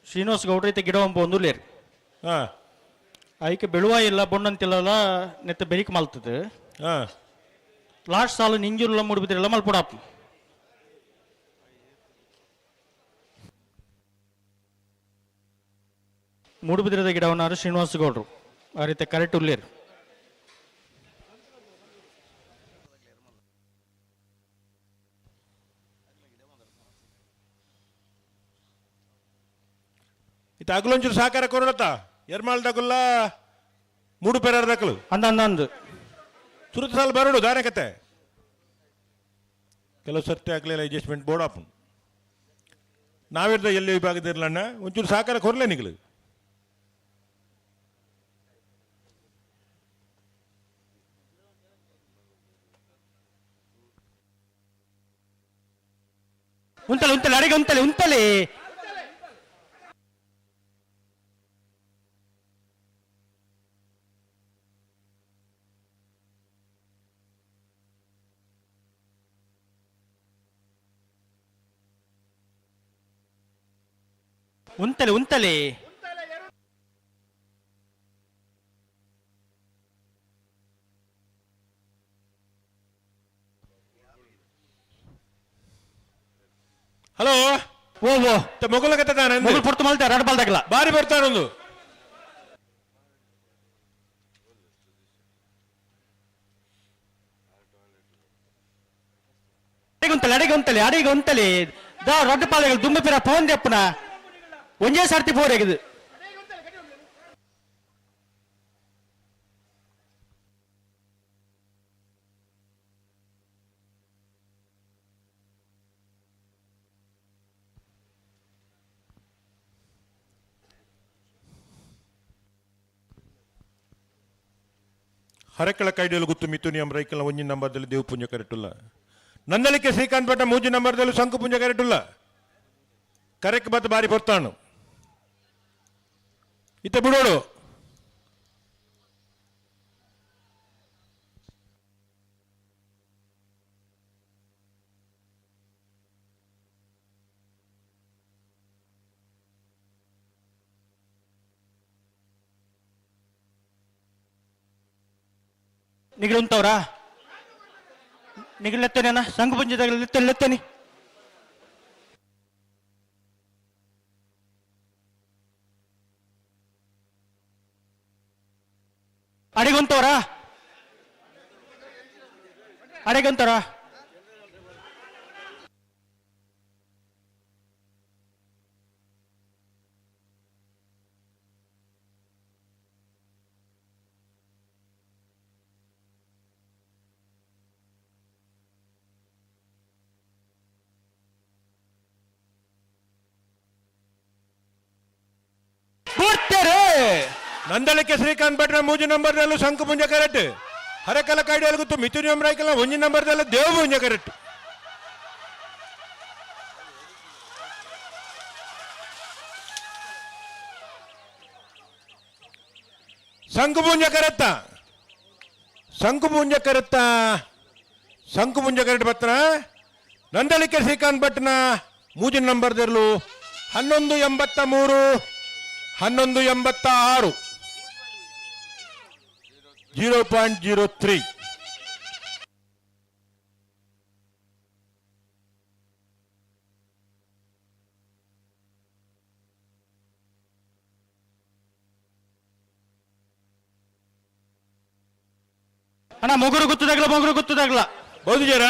ಶ್ರೀನಿವಾಸ್ ಗೌಡ್ರ ಐತೆ ಗಿಡ ಒಂದುಲೇರಿ ಐಕೆ ಬೆಳುವ ಇಲ್ಲ ಬೊಣ್ಣಂತಿಲ್ಲ ನೆತ್ತ ಬೆರಿಕ್ ಮಲ್ತದೆ ಲಾಸ್ಟ್ ಸಾಲು ನಿಂಜೂರ್ಲ ಮುಡಿಬಿದ್ರೆಲ್ಲ ಮಲ್ಪಡಾಪು ಮೂಡುಬಿದ್ರದ ಗಿಡವನ್ನಾರು ಶ್ರೀನಿವಾಸ ಗೌಡ್ರು ಆ ರೀತಿ ಕರೆಕ್ಟ್ ಉಲ್ಲೇರು ಇತ್ತು ಅಗಲೊಂಚೂರು ಸಹಕಾರ ಕೊರಡತ್ತ ಎರ್ಮಾಳ್ದಾಗುಲ್ಲ ಮೂಡು ಪೆರರ್ದಾಕಲು ಅಂದಂದು ಸುರತ ಸಾಲ ಬರೋಡು ದಾನೆ ಕತೆ ಕೆಲವು ಸರ್ತಿ ಆಗಲಿಲ್ಲ ಅಡ್ಜಸ್ಟ್ಮೆಂಟ್ ಬೋರ್ಡ್ ಆಪನ್ ನಾವಿರ್ದ ಎಲ್ಲಿ ವಿಭಾಗದಿರ್ಲಣ್ಣ ಒಂಚೂರು ಸಹಕಾರ ಕೊರಲೆ ನಿಗಲು ಉಂತಲೆ ಅಡಿಗೆ ಉಂತಲೆ ಉಂತಲೆ ಹಲೋ ಓ ಓ ಮೊಗಲ ಕತೆ ಮೊಗಲ್ ಪೊರ್ತು ಮಲ್ತೆ ಎರಡು ಬಾಲ್ದಾಗಲ್ಲ ಬಾರಿ ಬರ್ತಾನೊಂದು ಅಡಿಗೆ ಉಂತಲೆ ದಾ ರೊಡ್ಡ ಪಾಲೆಗಳು ದುಂಬ ಪಿರ ಪವನ್ ದೆಪ್ಪನ ಒಂಜೇ ಸರ್ತಿ ಪೋರೆಗಿದು ಹರಕಳ ಕೈಡಿಯಲ್ಲಿ ಗುತ್ತು ಮಿಥುನಿಯಂ ರೈಕಲ್ ಒಂಜಿ ನಂಬರ್ದಲ್ಲಿ ದೇವ್ ಪುಂಜ ಕರೆಕ್ಟುಲ್ಲ ನಂದಲಿಕೆ ಶ್ರೀಕಾಂತ್ ಭಟ್ಟ ಮೂಜಿ ನಂಬರ್ದಲ್ಲಿ ಶಂಕು ಪುಂಜ ಕರೆಕ್ಟುಲ್ಲ ಕರೆಕ್ಟ್ ಬತ್ತು ಬಾರಿ ಬರ್ತಾನು ಇತ್ತ ಬಿಡೋಡು ನಿಗಲು ಉಂತವ್ರಾ ನಿಗಲೆತ್ತೇನ ಸಂಘ ಪುಂಜದಾಗ ಲೆತ್ತೇನಿ ಅಡಿಗೊಂತವ್ರಾ ನಂದಲಿಕೆ ಶ್ರೀಕಾಂತ್ ಭಟ್ರ ಮೂಜಿ ನಂಬರ್ದಲ್ಲೂ ಶಂಕು ಪುಂಜ ಕರೆಕ್ಟ್ ಹರಕಲ ಕೈಡಿಯಲ್ಲಿ ಗುತ್ತು ಮಿಥುನಿಯಂ ರೈಕಲ್ ಒಂಜಿ ನಂಬರ್ದಲ್ಲಿ ದೇವ್ ಪುಂಜ ಕರೆಕ್ಟ್ ಶಂಕು ಪುಂಜ ಕರೆಕ್ಟ್ ಬತ್ರ ನಂದಲಿಕೆ ಶ್ರೀಕಾಂತ್ ಭಟ್ನ ಮೂಜಿನ ನಂಬರ್ದಲ್ಲೂ 1183 1186 0.03 ಅಣ್ಣ ಮೊಗರು ಗೊತ್ತದಾಗಲ್ಲ ಬಹುದು ಜರ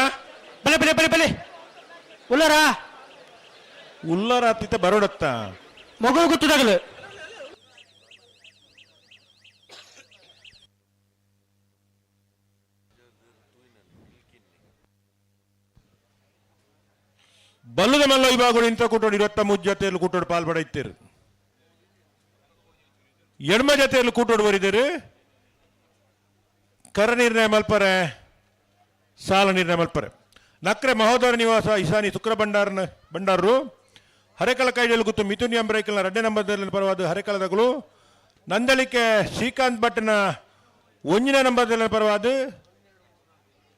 ಬಲೆ ಉಲ್ಲರ ಹತ್ತಿತ್ತ ಬರೋಡತ್ತ ಮೊಗರು ಗೊತ್ತದಾಗಲ್ಲ ಬಲ್ಲುದ ಮಲ್ಲ ವಿಭಾಗಗಳು ಇಂಥ ಕೂಟೋಡು 23 ಜೊತೆಯಲ್ಲಿ ಕೂಟೋಡು ಪಾಲ್ಪಡೈತೀರು. ಎಡ್ಮ ಜೊತೆಯಲ್ಲಿ ಕೂಟೋಡು ಬರಿದಿರು ಕರ ನಿರ್ಣಯ ಮಲ್ಪರೆ ಸಾಲ ನಿರ್ಣಯ ಮಲ್ಪರೆ. ನಕ್ರೆ ಮಹೋದರ ನಿವಾಸ ಇಸಾನಿ ಶುಕ್ರ ಭಂಡಾರರು ಹರೆಕಲ ಕೈಡಲು ಗುತ್ತು ಮಿಥುನಿ ಅಂಬ್ರೈಕಲ್ನ 2ನೇ ನಂಬರ್ದಲ್ಲಿ ಪರವಾದ ಹರೆಕಲದಗಳು ನಂದಳಿಕೆ ಶ್ರೀಕಾಂತ್ ಭಟ್ನ 1ನೇ ನಂಬರ್ದಲ್ಲಿ ಪರವಾದ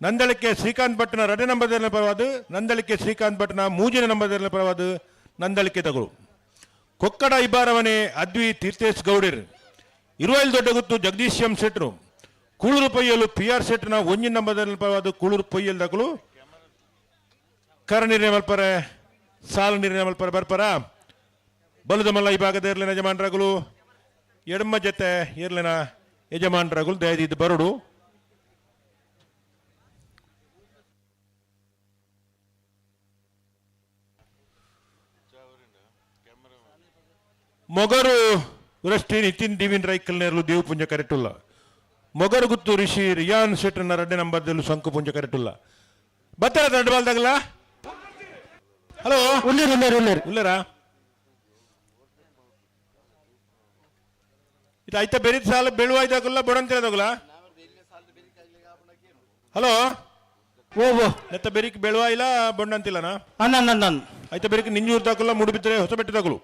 ನಂದಳಿಕೆ ಶ್ರೀಕಾಂತ್ ಭಟ್ನ 2ನೇ ನಂಬರ್ದಲ್ಲಿ ಪರವಾದ ನಂದಳಿಕೆ ಶ್ರೀಕಾಂತ್ ಭಟ್ನ 3ನೇ ನಂಬರ್ದಲ್ಲಿ ಪರವಾದ ನಂದಳಿಕೆ ತಗಳು ಕೊಕ್ಕಡ ಇಬ್ಬಾರವನೇ ಅದ್ವಿ ತೀರ್ಥೇಶ್ ಗೌಡರ್ 20 ದೊಡ್ಡ ಗುತ್ತು ಜಗದೀಶ್ ಎಂ ಶೆಟ್ರು ಕೂಳೂರು ಪೊಯ್ಯಲು PR ಶೆಟ್ನ 1ನೇ ನಂಬರ್ದಲ್ಲಿ ಪರವಾದ ಕೂಳೂರು ಪೊಯ್ಯಲ್ ತಗಳು ಕರ ನಿರ್ಣಯ ಮಲ್ಪರೆ ಸಾಲ ನಿರ್ಣಯ ಮಲ್ಪರೆ ಬರ್ಪರ ಬಲುದ ಮಲ್ಲ ಈ ಭಾಗದ ಇರ್ಲಿನ ಯಜಮಾನರಾಗಲು ಎಡಮ ಜೊತೆ ಇರ್ಲಿನ ಯಜಮಾನರಾಗಲು ದಯದಿದ್ದು ಬರಡು. ಮೊಗರು ವೃಷ್ಟಿ ನಿತಿನ್ ದಿವಿನ್ ರೈಕಲ್ ನೇರ್ಲು ದೇವು ಪುಂಜ ಕರೆಟುಲ್ಲ. ಮೊಗರು ಗುತ್ತು ರಿಷಿ ರಿಯಾನ್ ಶೆಟ್ರನ್ನ 2ನೇ ನಂಬರ್ದಲ್ಲೂ ಶಂಕು ಪುಂಜ ಕರೆಟುಲ್ಲ. ಬತ್ತರ ದೊಡ್ಡ ಬಾಲ್ದಾಗಲ್ಲ. ಹಲೋ ಉಳ್ಳೇರಾ ಇದು ಆಯ್ತಾ ಬೆರಿದ ಸಾಲ ಬೆಳುವಾಯ್ದಾಗಲ್ಲ ಬೊಡಂತಿರೋದಾಗಲ್ಲ. ಹಲೋ ನೆತ್ತ ಬೆರಿಕ್ ಬೆಳುವ ಇಲ್ಲ ಬೊಂಡಂತಿಲ್ಲನಾ ಆಯ್ತಾ ಬೆರಿಕ್ ನಿಂಜೂರ್ದಾಗಲ್ಲ ಮುಡುಬಿದ್ರೆ ಹೊಸ ಬೆಟ್ಟದಾಗಲು.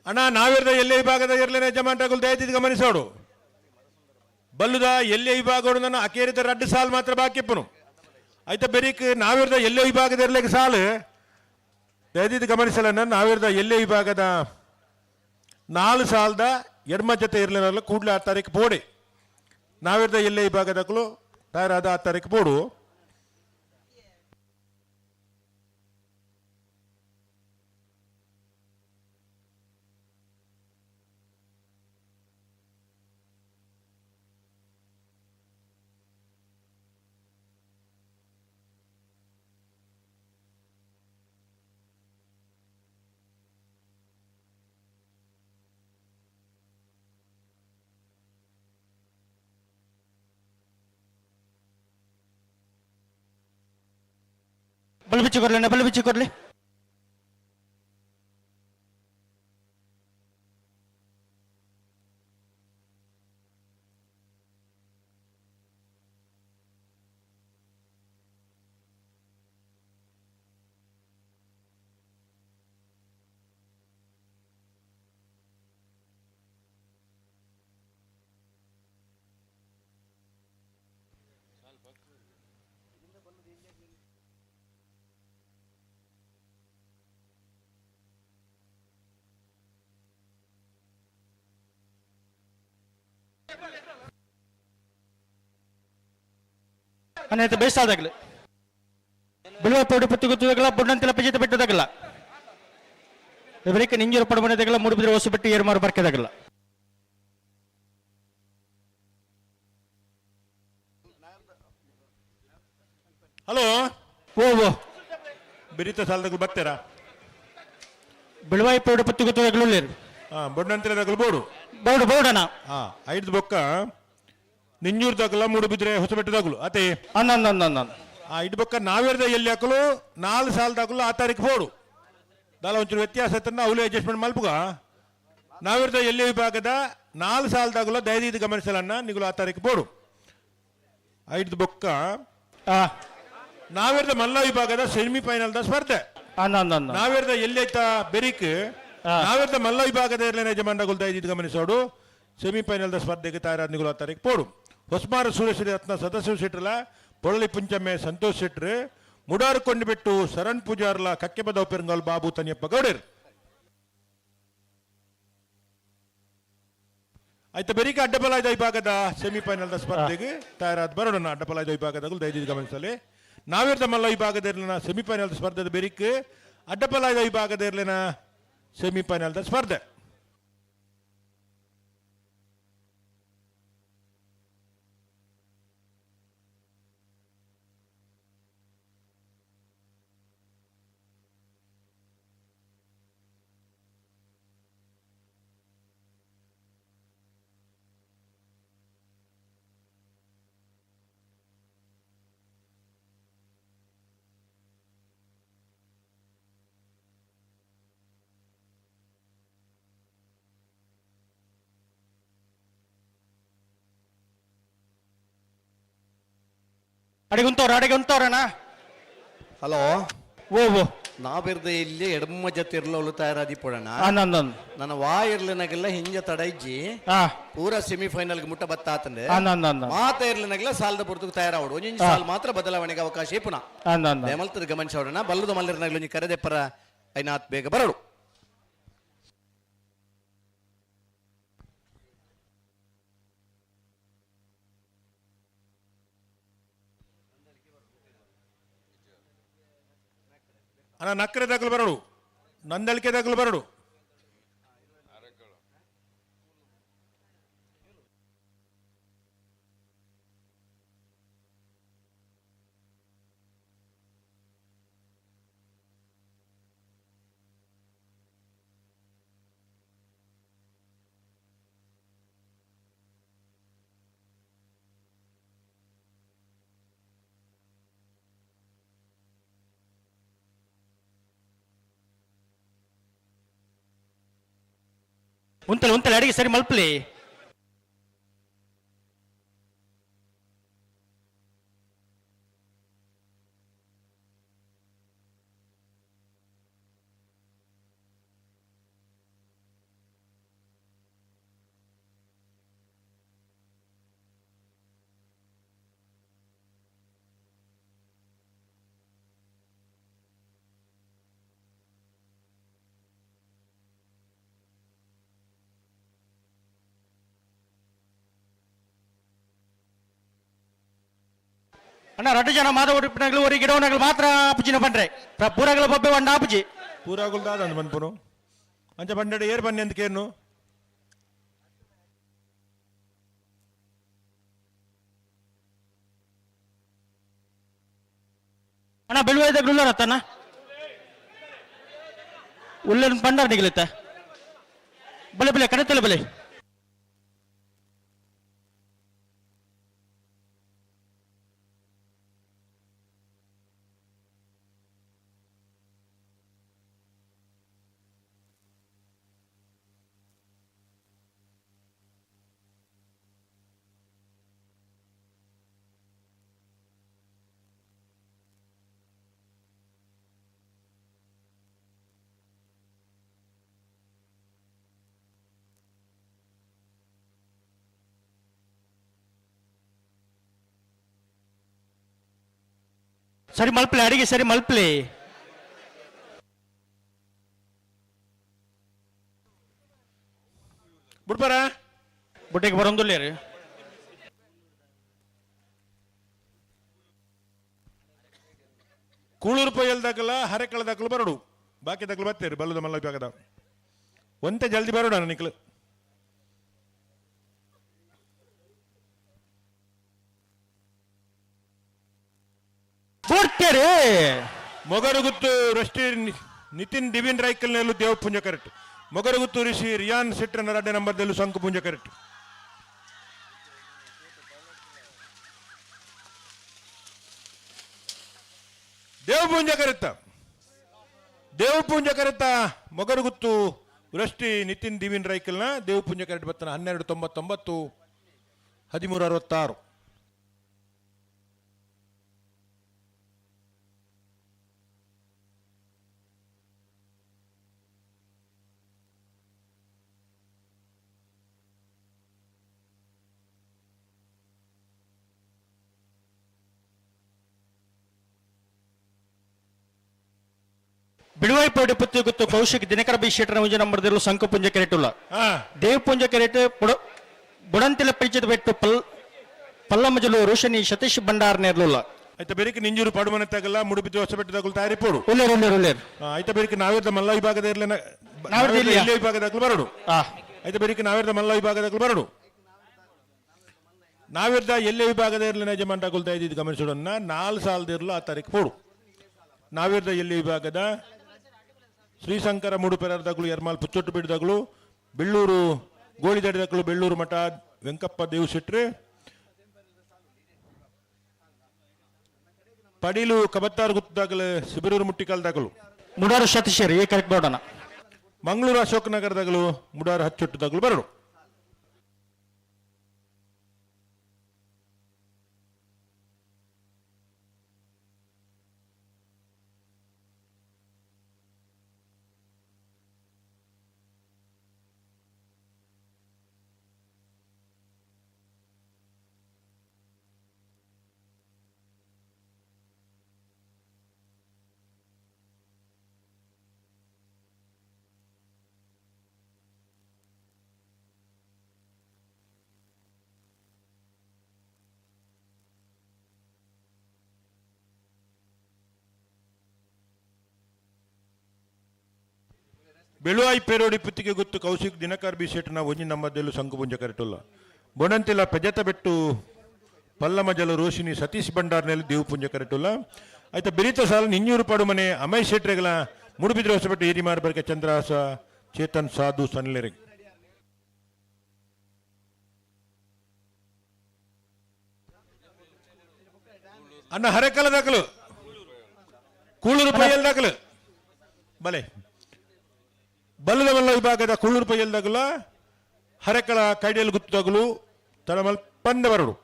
ಅಣ್ಣ ನಾವಿರ್ದ ಎಲ್ಲೇ ವಿಭಾಗದ ಇರ್ಲೇನೆ ಯಜಮಾನರಾಗಲು ದಯದಿದ್ದು ಗಮನಿಸೋಡು. ಬಲ್ಲುದ ಎಲ್ಲೇ ವಿಭಾಗಗಳು ನನ್ನ ಅಕೇರಿದ 2 ಸಾಲ್ ಮಾತ್ರ ಬಾಕಿಪ್ಪನು ಆಯ್ತಾ ಬೆರೀಕ್ ನಾವಿರ್ದ ಎಲ್ಲೇ ವಿಭಾಗದ ಇರ್ಲಿಕ್ಕೆ ಸಾಲು ದಯದಿದ್ದು ಗಮನಿಸಲ್ಲ. ನಾವಿರ್ದ ಎಲ್ಲೇ ವಿಭಾಗದ 4 ಸಾಲದ ಎಡ್ಮ ಜೊತೆ ಇರ್ಲಿಲ್ಲ ಕೂಡಲೇ 6 ತಾರೀಕು ಪೋಡೆ ನಾವಿರ್ದ ಎಲ್ಲೇ ವಿಭಾಗದಕ್ಕೂ ತಯಾರಾದ 6 ತಾರೀಕು ಪೋಡು. बल बिच्ची कर ले ಅನ್ನೈತೆ ಬೇಸಾದಾಗಲಿ ಬಿಳುವ ಪೌಡಿ ಪತ್ತಿ ಗೊತ್ತದಾಗಲ್ಲ ಬೊಣ್ಣಂತೆಲ್ಲ ಪೆಜೆತ ಬೆಟ್ಟದಾಗಲ್ಲ ಇವರಿಗೆ ನಿಂಜೂರು ಪಡಮನೆದಾಗಲ್ಲ ಮೂಡುಬಿದ್ರೆ ಹೊಸ ಬೆಟ್ಟಿ ಏರ್ಮಾರು ಬರ್ಕೆದಾಗಲ್ಲ. ಹಲೋ ಓ ಬೆರೀತ ಸಾಲದಾಗಲು ಬರ್ತೀರಾ? ಬಿಳುವಾಯಿ ಪೌಡಿ ಪತ್ತಿ ಗೊತ್ತದಾಗಲು ಬೊಣ್ಣಂತಿರದಾಗಲು ಬೋಡು ಬೋಡಣ 5 ಬೊಕ್ಕ ನಿಂಜೂರ್ದಾಗಲ್ಲ ಮೂಡುಬಿದ್ರೆ ಹೊಸ ಬೆಟ್ಟದಾಗಲು ಅದೇ ಇಡ್ ಬೊಕ್ಕ ನಾವಿರ್ದ ಎಲ್ಲಿ ಹಾಕಲು 4 ಸಾಲದಾಗಲು 6 ತಾರೀಕು ಪೋಡು ದಾಲ ಒಂಚೂರು ವ್ಯತ್ಯಾಸ ಅವಳು ಅಡ್ಜಸ್ಟ್ಮೆಂಟ್ ಮಲ್ಪುಗ ನಾವಿರ್ದ ಎಲ್ಲಿ ವಿಭಾಗದ 4 ಸಾಲದಾಗಲು ದಯದಿದ್ದು ಗಮನಿಸಲನ್ನ ನಿಗುಲು 6 ತಾರೀಕು ಪೋಡು. 5 ಬೊಕ್ಕ ನಾವಿರ್ದ ಮಲ್ಲ ವಿಭಾಗದ ಸೆಮಿಫೈನಲ್ ದ ಸ್ಪರ್ಧೆ ನಾವಿರ್ದ ಎಲ್ಲಿ ಆಯ್ತಾ ಬೆರಿಕ್ ನಾವಿರ್ದ ಮಲ್ಲ ವಿಭಾಗದ ಇರ್ಲೇನೆ ಯಜಮಾನರಾಗಲು ದಯದಿದ್ದು ಗಮನಿಸೋಡು. ಸೆಮಿಫೈನಲ್ ದ ಸ್ಪರ್ಧೆಗೆ ತಯಾರಾದ ನಿಗುಲು 6 ತಾರೀಕು ಪೋಡು. ಹೊಸಮಾರ ಸುರೇಶ್ ರತ್ನ ಸದಸ್ಯ ಶೆಟ್ರಲ ಪೊಳಲಿ ಪುಂಚಮ್ಮೆ ಸಂತೋಷ್ ಶೆಟ್ರು ಮುಡಾರು ಕೊಂಡುಬಿಟ್ಟು ಸರಣ್ ಪೂಜಾರ್ಲ ಕಕ್ಕೆಬದ ಪೆರಂಗಾಲ್ ಬಾಬು ತನಿಯಪ್ಪ ಗೌಡರ್ ಆಯ್ತು ಬೆರಿಕ ಅಡ್ಡಬಲಾಯ್ದ ವಿಭಾಗದ ಸೆಮಿಫೈನಲ್ದ ಸ್ಪರ್ಧೆಗೆ ತಯಾರಾದ ಬರೋಣ. ಅಡ್ಡಬಲಾಯ್ದ ವಿಭಾಗದಾಗಲು ದಯವಿಟ್ಟು ಗಮನಿಸಲಿ. ನಾವಿರ್ದ ಮಲ್ಲ ವಿಭಾಗದಲ್ಲಿನ ಸೆಮಿಫೈನಲ್ ಸ್ಪರ್ಧೆದ ಬೆರಿಕ್ ಅಡ್ಡಬಲಾಯ್ದ ವಿಭಾಗದಲ್ಲಿನ ಸೆಮಿಫೈನಲ್ದ ಸ್ಪರ್ಧೆ. ಅಡಿಗುಂತವ್ರಣ್ಣ. ಹಲೋ ಓ ಓ ನಾವಿರ್ದ ಇಲ್ಲಿ ಎಡಮ್ಮ ಜೊತೆ ಇರ್ಲವಳು ತಯಾರಾದಿ ಪಡೋಣ. ನನ್ನ ವಾ ಇರ್ಲಿನಾಗೆಲ್ಲ ಹಿಂಜ ತಡ ಇಜ್ಜಿ ಪೂರಾ ಸೆಮಿಫೈನಲ್ ಮುಟ್ಟ ಬತ್ತಾತಂದೆ ಮಾತ ಇರ್ಲಿನಾಗೆಲ್ಲ ಸಾಲದ ಪುರ್ತಕ್ಕೆ ತಯಾರಾವಡು ಒಂಜಿಂಜಿ ಸಾಲ ಮಾತ್ರ ಬದಲಾವಣೆಗೆ ಅವಕಾಶ ಪುನಃ ಮಲ್ತದ ಗಮನಿಸೋಣ. ಬಲ್ಲದ ಮಲ್ಲರ್ನಾಗ್ಲು ಕರೆದೆ ಪರ ಐನಾತ್ ಬೇಗ ಬರಡು. ಅಣ್ಣ ನಕ್ಕರೆ ದಾಖಲು ಬರಡು, ನಂದಳಿಕೆ ದಾಖಲು ಬರಡು. ಉಂತಲೆ ಅಡಿಗೆ ಸರಿ ಮಲ್ಪಲಿ. ಅಣ್ಣ 2 ಜನ ಮಾದ ಉಡುಪಿನಾಗ್ಲು ಒಂದು ಗಿಡವನಾಗ್ಲು ಮಾತ್ರ ಆಪುಜಿನ ಬಂದ್ರೆ ಪೂರಾಗಲ ಬೊಬ್ಬೆ ಒಂಡ ಆಪುಜಿ ಪೂರಾಗುಲ್ದಾದ ಅಂದ್ ಬಂದ್ಪುನು ಅಂಚ ಬಂಡೆ ಏರ್ ಬನ್ನಿ ಅಂತ ಕೇನು ಅಣ್ಣ ಬೆಳುವೈದಾಗ ಉಳ್ಳರತ್ತಣ್ಣ ಉಳ್ಳನ್ ಬಂಡಾರ ನಿಗಲತ್ತ ಬಲೆ ಬಲೆ ಕಣತಲೆ ಬಲೆ. ಸರಿ ಮಲ್ಪಲೆ ಅಡಿಗೆ ಸರಿ ಮಲ್ಪಲೆ. ಬಿಡ್ಬಾರ ಬುಟ್ಟಿಗೆ ಬರೋದಿಲ್ಲ ರೀ. ಕೂಳೂರು ಪೊಯ್ಯಲ್ದಾಗಲ್ಲ ಹರೆಕಳದಾಗಲು ಬರಡು ಬಾಕಿದಾಗಲು ಬರ್ತೇರಿ ಬಲ್ಲದ ಮಲ್ಲ ವಿಭಾಗದ ಒಂತೆ ಜಲ್ದಿ ಬರೋಣ ನಿಕ್ಲು. ಮೊಗರುಗುತ್ತು ರಷ್ಟಿ ನಿತಿನ್ ಡಿವಿನ್ ರೈಕಲ್ ನೆಲ್ಲು ದೇವ ಪುಂಜ ಕರೆಕ್ಟ್. ಮೊಗರುಗುತ್ತು ರಿಷಿ ರಿಯಾನ್ ಸಿಟ್ರನ 2 ನಂಬರ್ದಲ್ಲೂ ಸಂಕು ಪುಂಜ ಕರೆಕ್ಟ್. ದೇವಪುಂಜ ಕರೆತ್ತ ಮೊಗರುಗುತ್ತು ರಷ್ಟಿ ನಿತಿನ್ ಡಿವಿನ್ ರೈಕಲ್ನ ದೇವಪುಂಜ ಕರೆಕ್ಟ್ ಬರ್ತಾನೆ 1299 1366. ಬಿಡುವಾಯಿ ಪುತ್ತಿ ಗೊತ್ತು ಕೌಶಿಕ್ ದಿನಕರ ಬಿ ಶೆಟ್ಟರ ಮುಂಜೆ ನಂಬರ್ದಲ್ಲೂ ಸಂಕು ಪುಂಜ ಕೆರೆಟುಲ್ಲ ದೇವ್ ಪುಂಜ ಕೆರೆಟ್ బుడంతిల పిలిచిత పెట్టు పల్లమజలు రోషని సతీష్ బండార్ నేర్లుల అయితే బెరికి నింజೂರು ಪಡುಮನೆ ತಗಲ ಮುಡುಪಿ ದೋಸೆ ಬೆಟ್ಟ ತಗಲು ತಯಾರಿಪೋಡು ಉಲ್ಲೇರ್ ಉಲ್ಲೇರ್ ಉಲ್ಲೇರ್ అయితే బెరికి నావేర్ದ ಮಲ್ಲ ವಿಭಾಗದ ಎಲ್ಲಿ ವಿಭಾಗದಾಗಲು ಬರಡು అయితే ಬೆರಿಗೆ ನಾವೇರ್ದ ಮಲ್ಲ ವಿಭಾಗದಾಗಲು ಬರಡು ನಾವೇರ್ದ ಎಲ್ಲಿ ವಿಭಾಗದ ಇರಲಿನ ಯಜಮಾನ್ ತಗೊಳ್ತಾ ಇದ್ದಿದ್ದು ಗಮನಿಸೋಣ 4 ಸಾಲದಿರಲು ಆ ತಾರೀಕು ಪೋಡು ನಾವೇರ್ದ ಎಲ್ಲಿ ವಿಭಾಗದ ಶ್ರೀಶಂಕರ ಮೂಡುಪೆರದಾಗಲು ಎರ್ಮಾಲ್ ಪುಚ್ಚೊಟ್ಟು ಬಿಡದಾಗಲು ಬೆಳ್ಳೂರು ಗೋಳಿದಡಿದಾಗಲು ಬೆಳ್ಳೂರು ಮಠ ವೆಂಕಪ್ಪ ದೇವ್ ಶೆಟ್ರೆ ಪಡೀಲು ಕಬತ್ತಾರು ಗುತ್ತದಾಗಲು ಸಿಬಿರೂರು ಮುಟ್ಟಿಕಾಲ್ದಾಗಲು ಮುಡಾರು ಸತೀಶರ್ ಈ ಕರೆಕ್ಟ್ ನೋಡೋಣ ಮಂಗಳೂರು ಅಶೋಕ್ ನಗರದಾಗಲು ಮುಡಾರು ಹಚ್ಚೊಟ್ಟದಾಗಲು ಬರಡು ಬೆಳುವಾಯಿ ಪೇರೋಡಿ ಪುತ್ತಿಗೆ ಗೊತ್ತು ಕೌಶಿಕ್ ದಿನಕರ್ ಬಿ ಶೆಟ್ನ ಒಂಜಿ ನಮ್ಮದೆಲ್ಲು ಸಂಕುಪುಂಜ ಕರೆಟುಲ್ಲ ಬೊಣಂತಿಲ ಪೆಜತ ಬೆಟ್ಟು ಪಲ್ಲಮಜಲು ರೋಶಿನಿ ಸತೀಶ್ ಬಂಡಾರ್ನಲ್ಲಿ ದೇವು ಪುಂಜ ಕರೆಟುಲ್ಲ ಆಯ್ತಾ ಬೆರೀತ ಸಾಲ ನಿಂಜೂರು ಪಡು ಮನೆ ಅಮೈ ಶೆಟ್ರೆಗಳ ಮುಡುಬಿದ್ರೆ ಹೊಸಬೆಟ್ಟು ಏರಿ ಮಾರ್ಬರ್ಕೆ ಚಂದ್ರಹಾಸ ಚೇತನ್ ಸಾಧು ಸನ್ಲೆರೆ ಅನ್ನ ಹರೆಕಲ ದಾಖಲು ಕೂಳೂರು ಪೈಯಲ್ ದಾಖಲು ಬಲೆ ಬಲ್ಲದ ಮಲ್ಲ ವಿಭಾಗದ ಕುಳ್ಳೂರು ಪೈಯಲ್ದಾಗಲ ಹರೆಕಳ ಕೈಡಿಯಲ್ಲಿ ಗುತ್ತದಾಗಲು ತಳಮಲ್ ಪಂದ ಬರಡು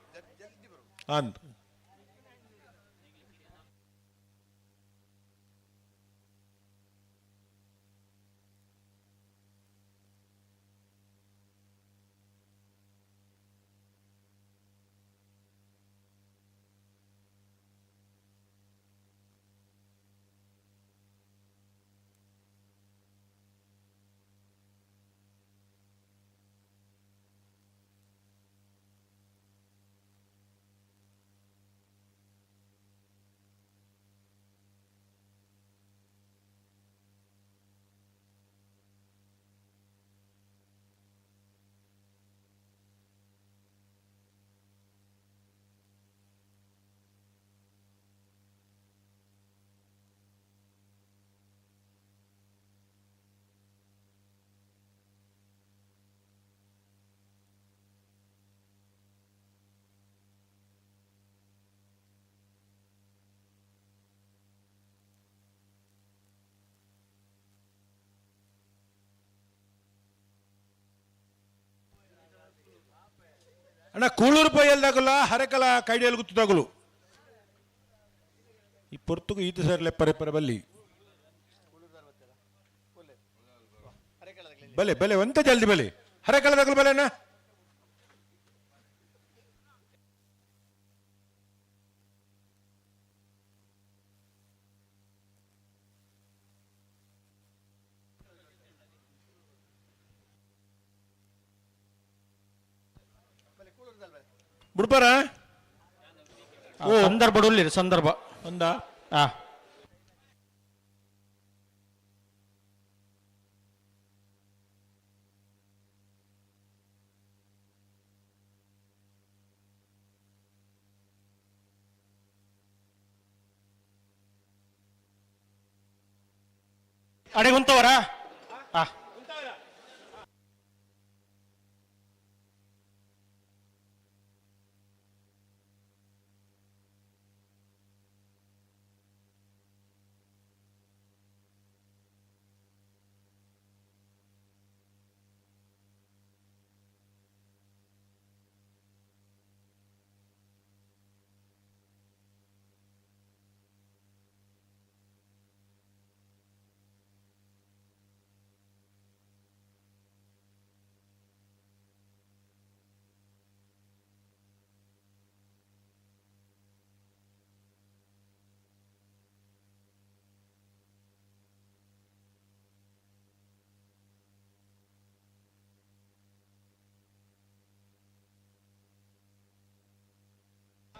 ಅಂತ ಅಣ್ಣ ಕೂಳೂರು ಪೈಯಲ್ದಾಗಲ್ಲ ಹರೆಕಲ ಕೈಡಿಯಲ್ಲಿ ಗುತ್ತದಾಗಲು ಈ ಪೊರ್ತುಗು ಈತ ಸರ್ಲೆ ಪರೆ ಪರೆ ಬಲ್ಲಿ ಬಲೆ ಬಲೆ ಒಂತ ಜಲ್ದಿ ಬಲೆ ಹರೆಕಲದಾಗಲು ಬಲೆ ಅಣ್ಣ ಬಿಡ್ಪಾರ ಸಂದರ್ಭ ಉಳ್ಳಿರಿ ಸಂದರ್ಭ ಒಂದಾ ಅಡೆ ಕುಂತವರಾ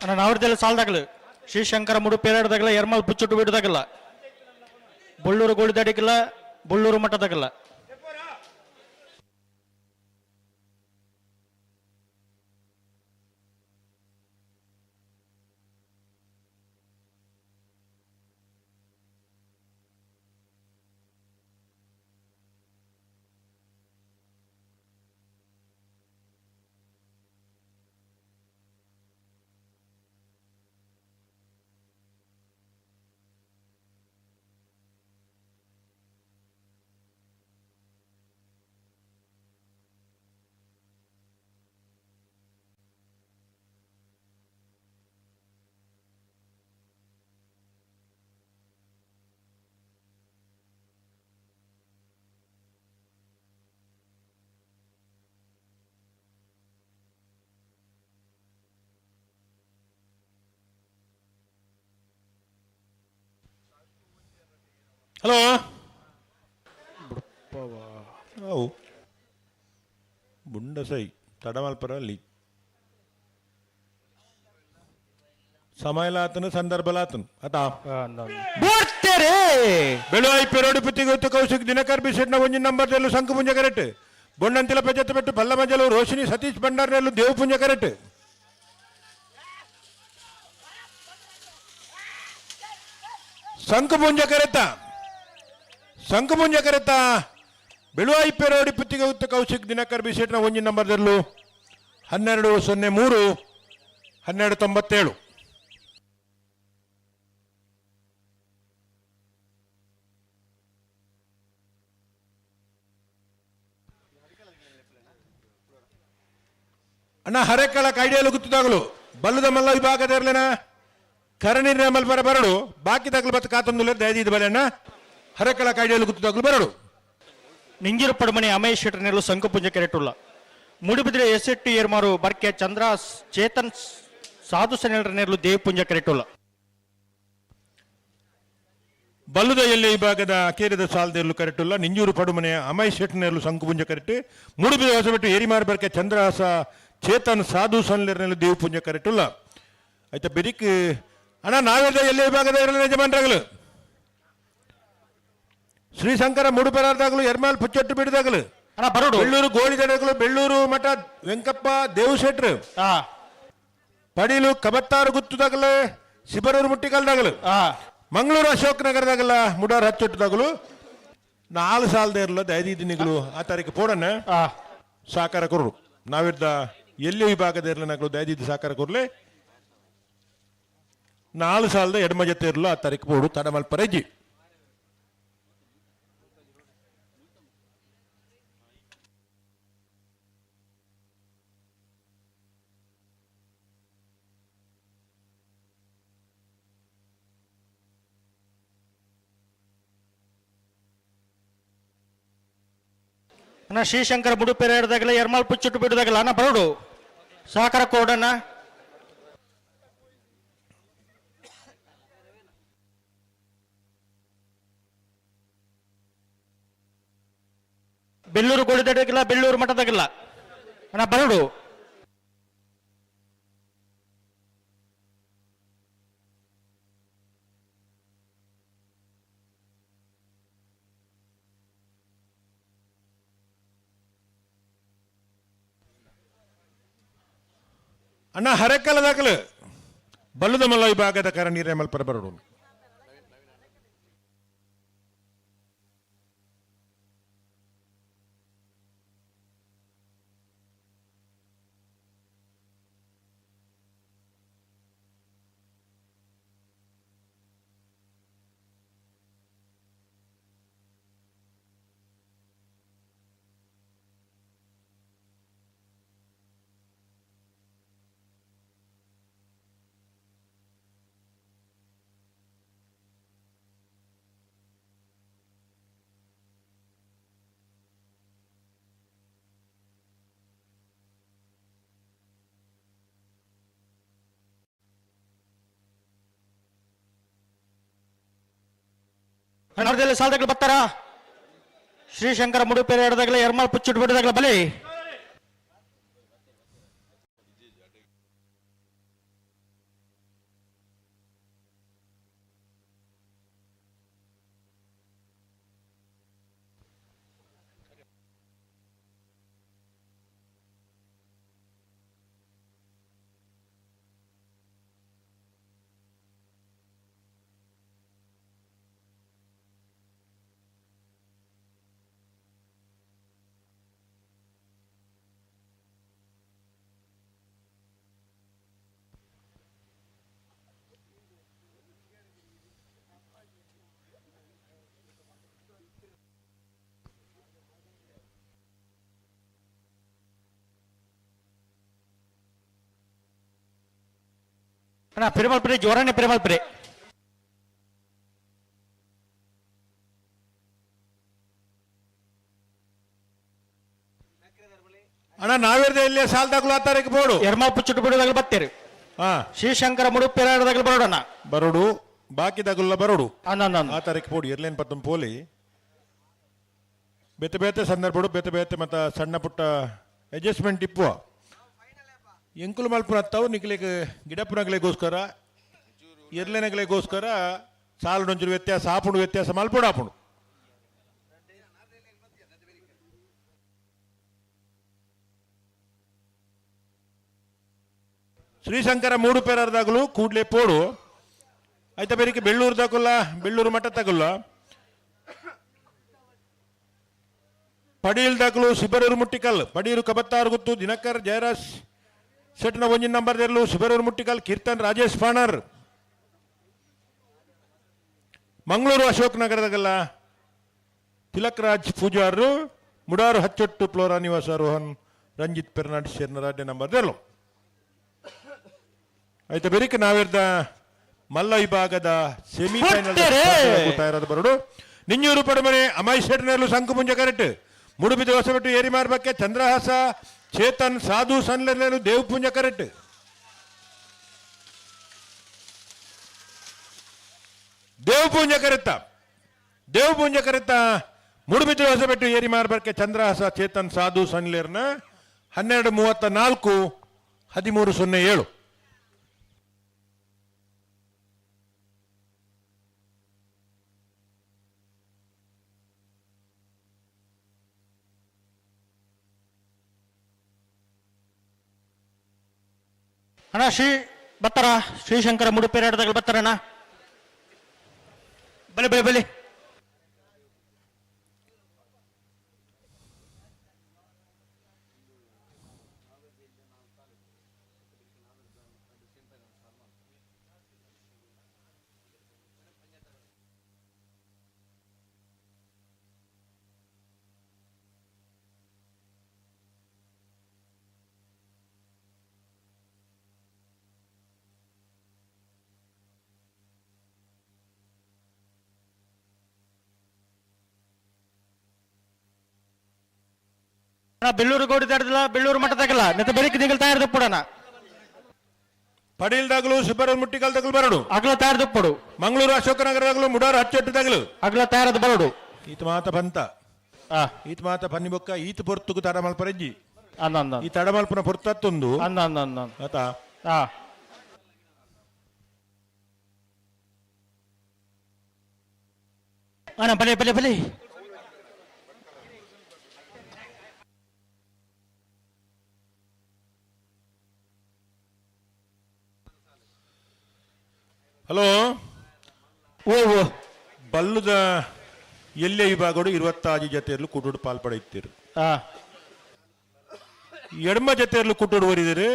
ಅಣ್ಣ ನಾವ್ರದೆಲ್ಲ ಸಾಲದಾಗಲು ಶ್ರೀಶಂಕರ ಮುಡು ಪೇರಾಡ್ದಾಗಲ್ಲ ಎರ್ಮಾಲ್ ಪುಚ್ಚುಟ್ಟು ಬಿಡದಾಗಲ್ಲ ಬಳ್ಳೂರು ಗೋಳಿದಾಡಿಗಲ್ಲ ಬಳ್ಳೂರು ಮಠದಾಗಲ್ಲ. ಹಲೋ ಅವು ಬುಂಡಸೈ ತಡಮಲ್ಪರಲ್ಲಿ ಸಮಯಲಾತನು ಸಂದರ್ಭಲಾತನು ಅತ ಬೆಳುವಾಯಿ ಪೆರೋಡಿ ಪುತ್ತಿಗೊತ್ತು ಕೌಶಿಕ್ ದಿನಕರ್ ಬಿಸೆಟ್ನ ಒಂಜಿ ನಂಬರ್ದಲ್ಲೂ ಶಂಕುಪುಂಜ ಕರೆಕ್ಟ್ ಬೊಣ್ಣಂತಿಲ ಪೆಜತ್ ಬೆಟ್ಟು ಬಲ್ಲ ಮಜಲು ರೋಶಿನಿ ಸತೀಶ್ ಭಂಡಾರ್ನಲ್ಲೂ ದೇವಪುಂಜ ಕರೆಕ್ಟ್ ಶಂಕುಪುಂಜ ಕರೆತ ಬೆಳುವಾಯಿ ಪೆರೋಡಿ ಪುತ್ತಿಗೆ ಉತ್ತ ಕೌಶಿಕ್ ದಿನಕರ್ ಬಿಸೆಟ್ನ ಒಂಜಿ ನಂಬರ್ದಲ್ಲೂ 1203 1297. ಅಣ್ಣ ಹರೆಕಳ ಕೈಡಿಯಲು ಗುತ್ತದಾಗಲು ಬಲ್ಲದ ಮಲ್ಲ ವಿಭಾಗದರ್ಲೆನ ಕರಣಿ ಮಲ್ಪರ ಬರಡು ಬಾಕಿ ತಗಲು ಬತ್ತ ಕಾತೊಂದು ದಯದಿ ಬಲೆ ಅಣ್ಣ ಹರೆಕಳ ಕೈಡಿಯಲು ಗುತ್ತದಾಗಲು ಬರಡು ನಿಂಗಿರು ಪಡಮಣಿ ಅಮೇಶ್ ಶೆಟ್ಟರ್ನೆಲ್ಲೂ ಸಂಕುಪುಂಜ ಕೆರೆಟುಲ್ಲ ಮುಡಿಬಿದ್ರೆ ಎಸೆಟ್ಟು ಏರ್ಮಾರು ಬರ್ಕೆ ಚಂದ್ರ ಚೇತನ್ ಸಾಧು ಸನೆಲ್ಲರನ್ನೆಲ್ಲೂ ದೇವಪುಂಜ ಕೆರೆಟುಲ್ಲ ಬಲ್ಲುದ ಎಲ್ಲಿ ವಿಭಾಗದ ಕೇರಿದ ಸಾಲದಲ್ಲೂ ಕರೆಕ್ಟುಲ್ಲ ನಿಂಜೂರು ಪಡುಮನೆಯ ಅಮೈ ಶೆಟ್ನೆಲ್ಲೂ ಸಂಕುಪುಂಜ ಕರೆಕ್ಟ್ ಮುಡುಬಿದ ಹೊಸಬಿಟ್ಟು ಏರಿಮಾರು ಬರ್ಕೆ ಚಂದ್ರಹಾಸ ಚೇತನ್ ಸಾಧು ಸನ್ಲೆರನೆಲ್ಲೂ ದೇವಪುಂಜ ಕರೆಕ್ಟುಲ್ಲ ಆಯ್ತಾ ಬೆರಿಕ್ ಅಣ್ಣ ನಾವೆಲ್ಲ ಎಲ್ಲಿ ವಿಭಾಗದ ಯಜಮಾನರಾಗಲು ಶ್ರೀಶಂಕರ ಮುಡುಪೆರಾರ್ದಾಗಲು ಎರ್ಮಾಲ್ ಪುಚ್ಚಟ್ಟು ಬಿಡಿದಾಗಲು ಬೆಳ್ಳೂರು ಗೋಳಿದಡಗಳು ಬೆಳ್ಳೂರು ಮಠ ವೆಂಕಪ್ಪ ದೇವಶೆಟ್ರು ಪಡೀಲು ಕಬತ್ತಾರು ಗುತ್ತದಾಗಲು ಶಿಬರೂರು ಮುಟ್ಟಿಕಲ್ದಾಗಲು ಮಂಗಳೂರು ಅಶೋಕ್ ನಗರದಾಗಲ್ಲ ಮುಡಾರ್ ಹಚ್ಚೊಟ್ಟದಾಗಲು 4 ಸಾಲದ ಇರಲ್ಲ ದಯದಿನಿಗಳು ಆ ತಾರೀಕು ಪೋಡನ್ನ ಸಾಕಾರ ಕೊರ್ರು ನಾವಿದ್ದ ಎಲ್ಲಿ ವಿಭಾಗದ ಇರಲನಾಗಲು ದಯದಿದ್ದು ಸಾಕಾರ ಕೊರ್ಲೆ 4 ಸಾಲದ ಎಡಮ ಜೊತೆ ಇರಲು ಆ ತಾರೀಕು ಪೋಡು ತಡಮಲ್ಪರೆಜ್ಜಿ ಅಣ್ಣ ಶ್ರೀಶಂಕರ ಮುಡುಪೇರ ಹಿಡ್ದಾಗಲ್ಲ ಎರ್ಮಾಲ್ ಪುಚ್ಚುಟ್ಟು ಬಿಡದಾಗಲ್ಲ ಅಣ್ಣ ಬರಡು ಸಹಕಾರ ಕೋಡಣ್ಣ ಬೆಳ್ಳೂರು ಗೋಳಿದಡಗಿಲ್ಲ ಬೆಳ್ಳೂರು ಮಠದಾಗಿಲ್ಲ ಅಣ್ಣ ಬರಡು ಅಣ್ಣ ಹರೆಕಲದಾಗಲು ಬಲ್ಲುದ ಮಲ್ಲ ವಿಭಾಗದ ಕರಣಿ ರೇಮಲ್ಪರ ಬರಡು ಅಣ್ಣವ್ರದೆಲ್ಲ ಸಾಲದಾಗಲು ಬರ್ತಾರ ಶ್ರೀಶಂಕರ ಮುಡುಪೇರ ಹಿಡ್ದಾಗಲ್ಲ ಎರ್ಮಾಲ್ ಪುಚ್ಚುಟ್ಟು ಬಿಡದಾಗಲ್ಲ ಬಲಿ ಅಣ್ಣ ಪೆರುಮಾಳ್ಪುರೆ ಜೋರಾನೆ ಪೆರುಮಾಳ್ಪುರೆ. ಅಣ್ಣ ನಾವೇರ್ದ ಇಲ್ಲೇ ಸಾಲ್ದಾಗ್ಲು ಆ ತಾರೀಕು ಬೋಡು ಎರ್ಮಾಪು ಚುಟುಬಿಡುದಾಗಲು ಬತ್ತೇರಿ. ಶ್ರೀಶಂಕರ ಮುಡುಪೆರಾಡದಾಗಲು ಬರೋಡಣ್ಣ ಬರೋಡು ಬಾಕಿದಾಗಲ್ಲ ಬರೋಡು ಅನ್ನ ಆ ತಾರೀಕು ಬೋಡು ಇರ್ಲೇನ್ ಪತ್ತಂ ಪೋಲಿ ಬೇತೆ ಬೇತೆ ಸಂದರ್ಭಡು ಬೇತೆ ಬೇತೆ ಮತ್ತ ಸಣ್ಣ ಪುಟ್ಟ ಅಡ್ಜಸ್ಟ್ಮೆಂಟ್ ಇಪ್ಪು ಎಂಕುಲು ಮಲ್ಪುನ ಹತ್ತವು ನಿಕ್ಲಿಕ್ಕೆ ಗಿಡಪುನಗಳಿಗೋಸ್ಕರ ಇರ್ಲೇನಗಳಿಗೋಸ್ಕರ ಸಾಲುಡೊಂಚೂರು ವ್ಯತ್ಯಾಸ ಆಪುಂಡು ವ್ಯತ್ಯಾಸ ಮಲ್ಪುಡು ಆಪುಂಡು. ಶ್ರೀಶಂಕರ ಮೂಡು ಪೇರಾರ್ದಾಗಲು ಕೂಡ್ಲೆ ಪೋಡು ಆಯ್ತಾ ಬೇರೆ ಬೆಳ್ಳೂರು ತಗೊಲ್ಲ ಬೆಳ್ಳೂರು ಮಠ ತಗೊಲ್ಲ ಪಡೀಲ್ ದಾಖಲು ಶಿಬರೂರು ಮುಟ್ಟಿಕಲ್ ಪಡೀರು ಕಬತ್ತಾರು ಗುತ್ತು ದಿನಕರ್ ಜಯರಾಜ್ ಸೆಟ್ನ ಒಂಜಿನ ನಂಬರ್ ದೇರ್ಲು ಶಿಬರೂರು ಮುಟ್ಟಿಕಲ್ ಕೀರ್ತನ್ ರಾಜೇಶ್ ಪಾಣರ್ ಮಂಗಳೂರು ಅಶೋಕ್ ನಗರದಾಗಲ್ಲ ತಿಲಕ್ ರಾಜ್ ಪೂಜಾರರು ಮುಡಾರು ಹಚ್ಚೊಟ್ಟು ಫ್ಲೋರಾ ನಿವಾಸ ರೋಹನ್ ರಂಜಿತ್ ಪೆರ್ನಾಡ್ ಶೇರ್ನರಾಡ್ಯ ನಂಬರ್ ದೇರ್ಲು ಆಯ್ತಾ ಬೇರೆ ನಾವಿರ್ದ ಮಲ್ಲ ವಿಭಾಗದ ಸೆಮಿಫೈನಲ್ ತಯಾರಾದ ಬರೋಡು ನಿಂಜೂರು ಪಡಮನೆ ಅಮಾಯ್ ಶೆಟ್ನೇರ್ಲು ಸಂಕುಪುಂಜ ಕರೆಕ್ಟ್ ಮುಡುಬಿದ ಹೊಸಬೆಟ್ಟು ಏರಿ ಮಾರ್ಬಕ್ಕೆ ಚಂದ್ರಹಾಸ ಚೇತನ್ ಸಾಧು ಸನ್ಲೇನು ದೇವಪುಂಜ ಕರೆಕ್ಟ್ ದೇವಪುಂಜ ಕರೆತ್ತ ಮುಡುಬಿದ ಹೊಸಬೆಟ್ಟು ಏರಿ ಮಾರ್ಬಕ್ಕೆ ಚಂದ್ರಹಾಸ ಚೇತನ್ ಸಾಧು ಸನ್ಲೇರ್ನ 12:34 13:07. ಅಣ್ಣ ಬತ್ತಾರ ಶ್ರೀಶಂಕರ ಮುಡುಪೇರಾಡದಾಗಲು ಬತ್ತಾರಣ್ಣ ಬಲೆ ಬಲೆ ಬಲೆ. ಬೆಳ್ಳೂರು ಗೌಡಿ ದಾಡದಿಲ್ಲ ಬೆಳ್ಳೂರು ಮಠದಾಗಲ್ಲ ನೆತ್ತ ಬೆಳಿಗ್ಗೆ ದಿಗಲ್ ತಯಾರು ದಪ್ಪಡಣ ಪಡೀಲ್ದಾಗಲು ಶಿಬರೂರು ಮುಟ್ಟಿಕಲ್ ತಗಲು ಬರೋಡು ಅಗ್ಲ ತಯಾರು ದಪ್ಪಡು ಮಂಗಳೂರು ಅಶೋಕನಗರದಾಗಲು ಮುಡಾರು ಹಚ್ಚೊಟ್ಟದಾಗಲು ಅಗ್ಲ ತಯಾರದ ಬರೋಡು ಈತ ಮಾತ ಬಂತ ಈತ ಮಾತ ಪನ್ನಿ ಬೊಕ್ಕ ಈತ ಪೊರ್ತುಕು ತಡ ಮಲ್ಪರೆಜ್ಜಿ ಅಂದ ಈ ತಡ ಮಲ್ಪನ ಪೊರ್ತತ್ತೊಂದು ಅಂದ ಆತ ಅಣ್ಣ ಬಲೆ ಬಲೆ ಬಲೆ. ಹಲೋ ಓ ಬಲ್ಲುದ ಎಲ್ಲೇ ವಿಭಾಗಡು 26 ಜೊತೆಯಲ್ಲೂ ಕುಟುಡು ಪಾಲ್ಪಡುತ್ತೀರು ಎಡಮ ಜೊತೆಯಲ್ಲೂ ಕುಟುಡು ಓರಿದಿರು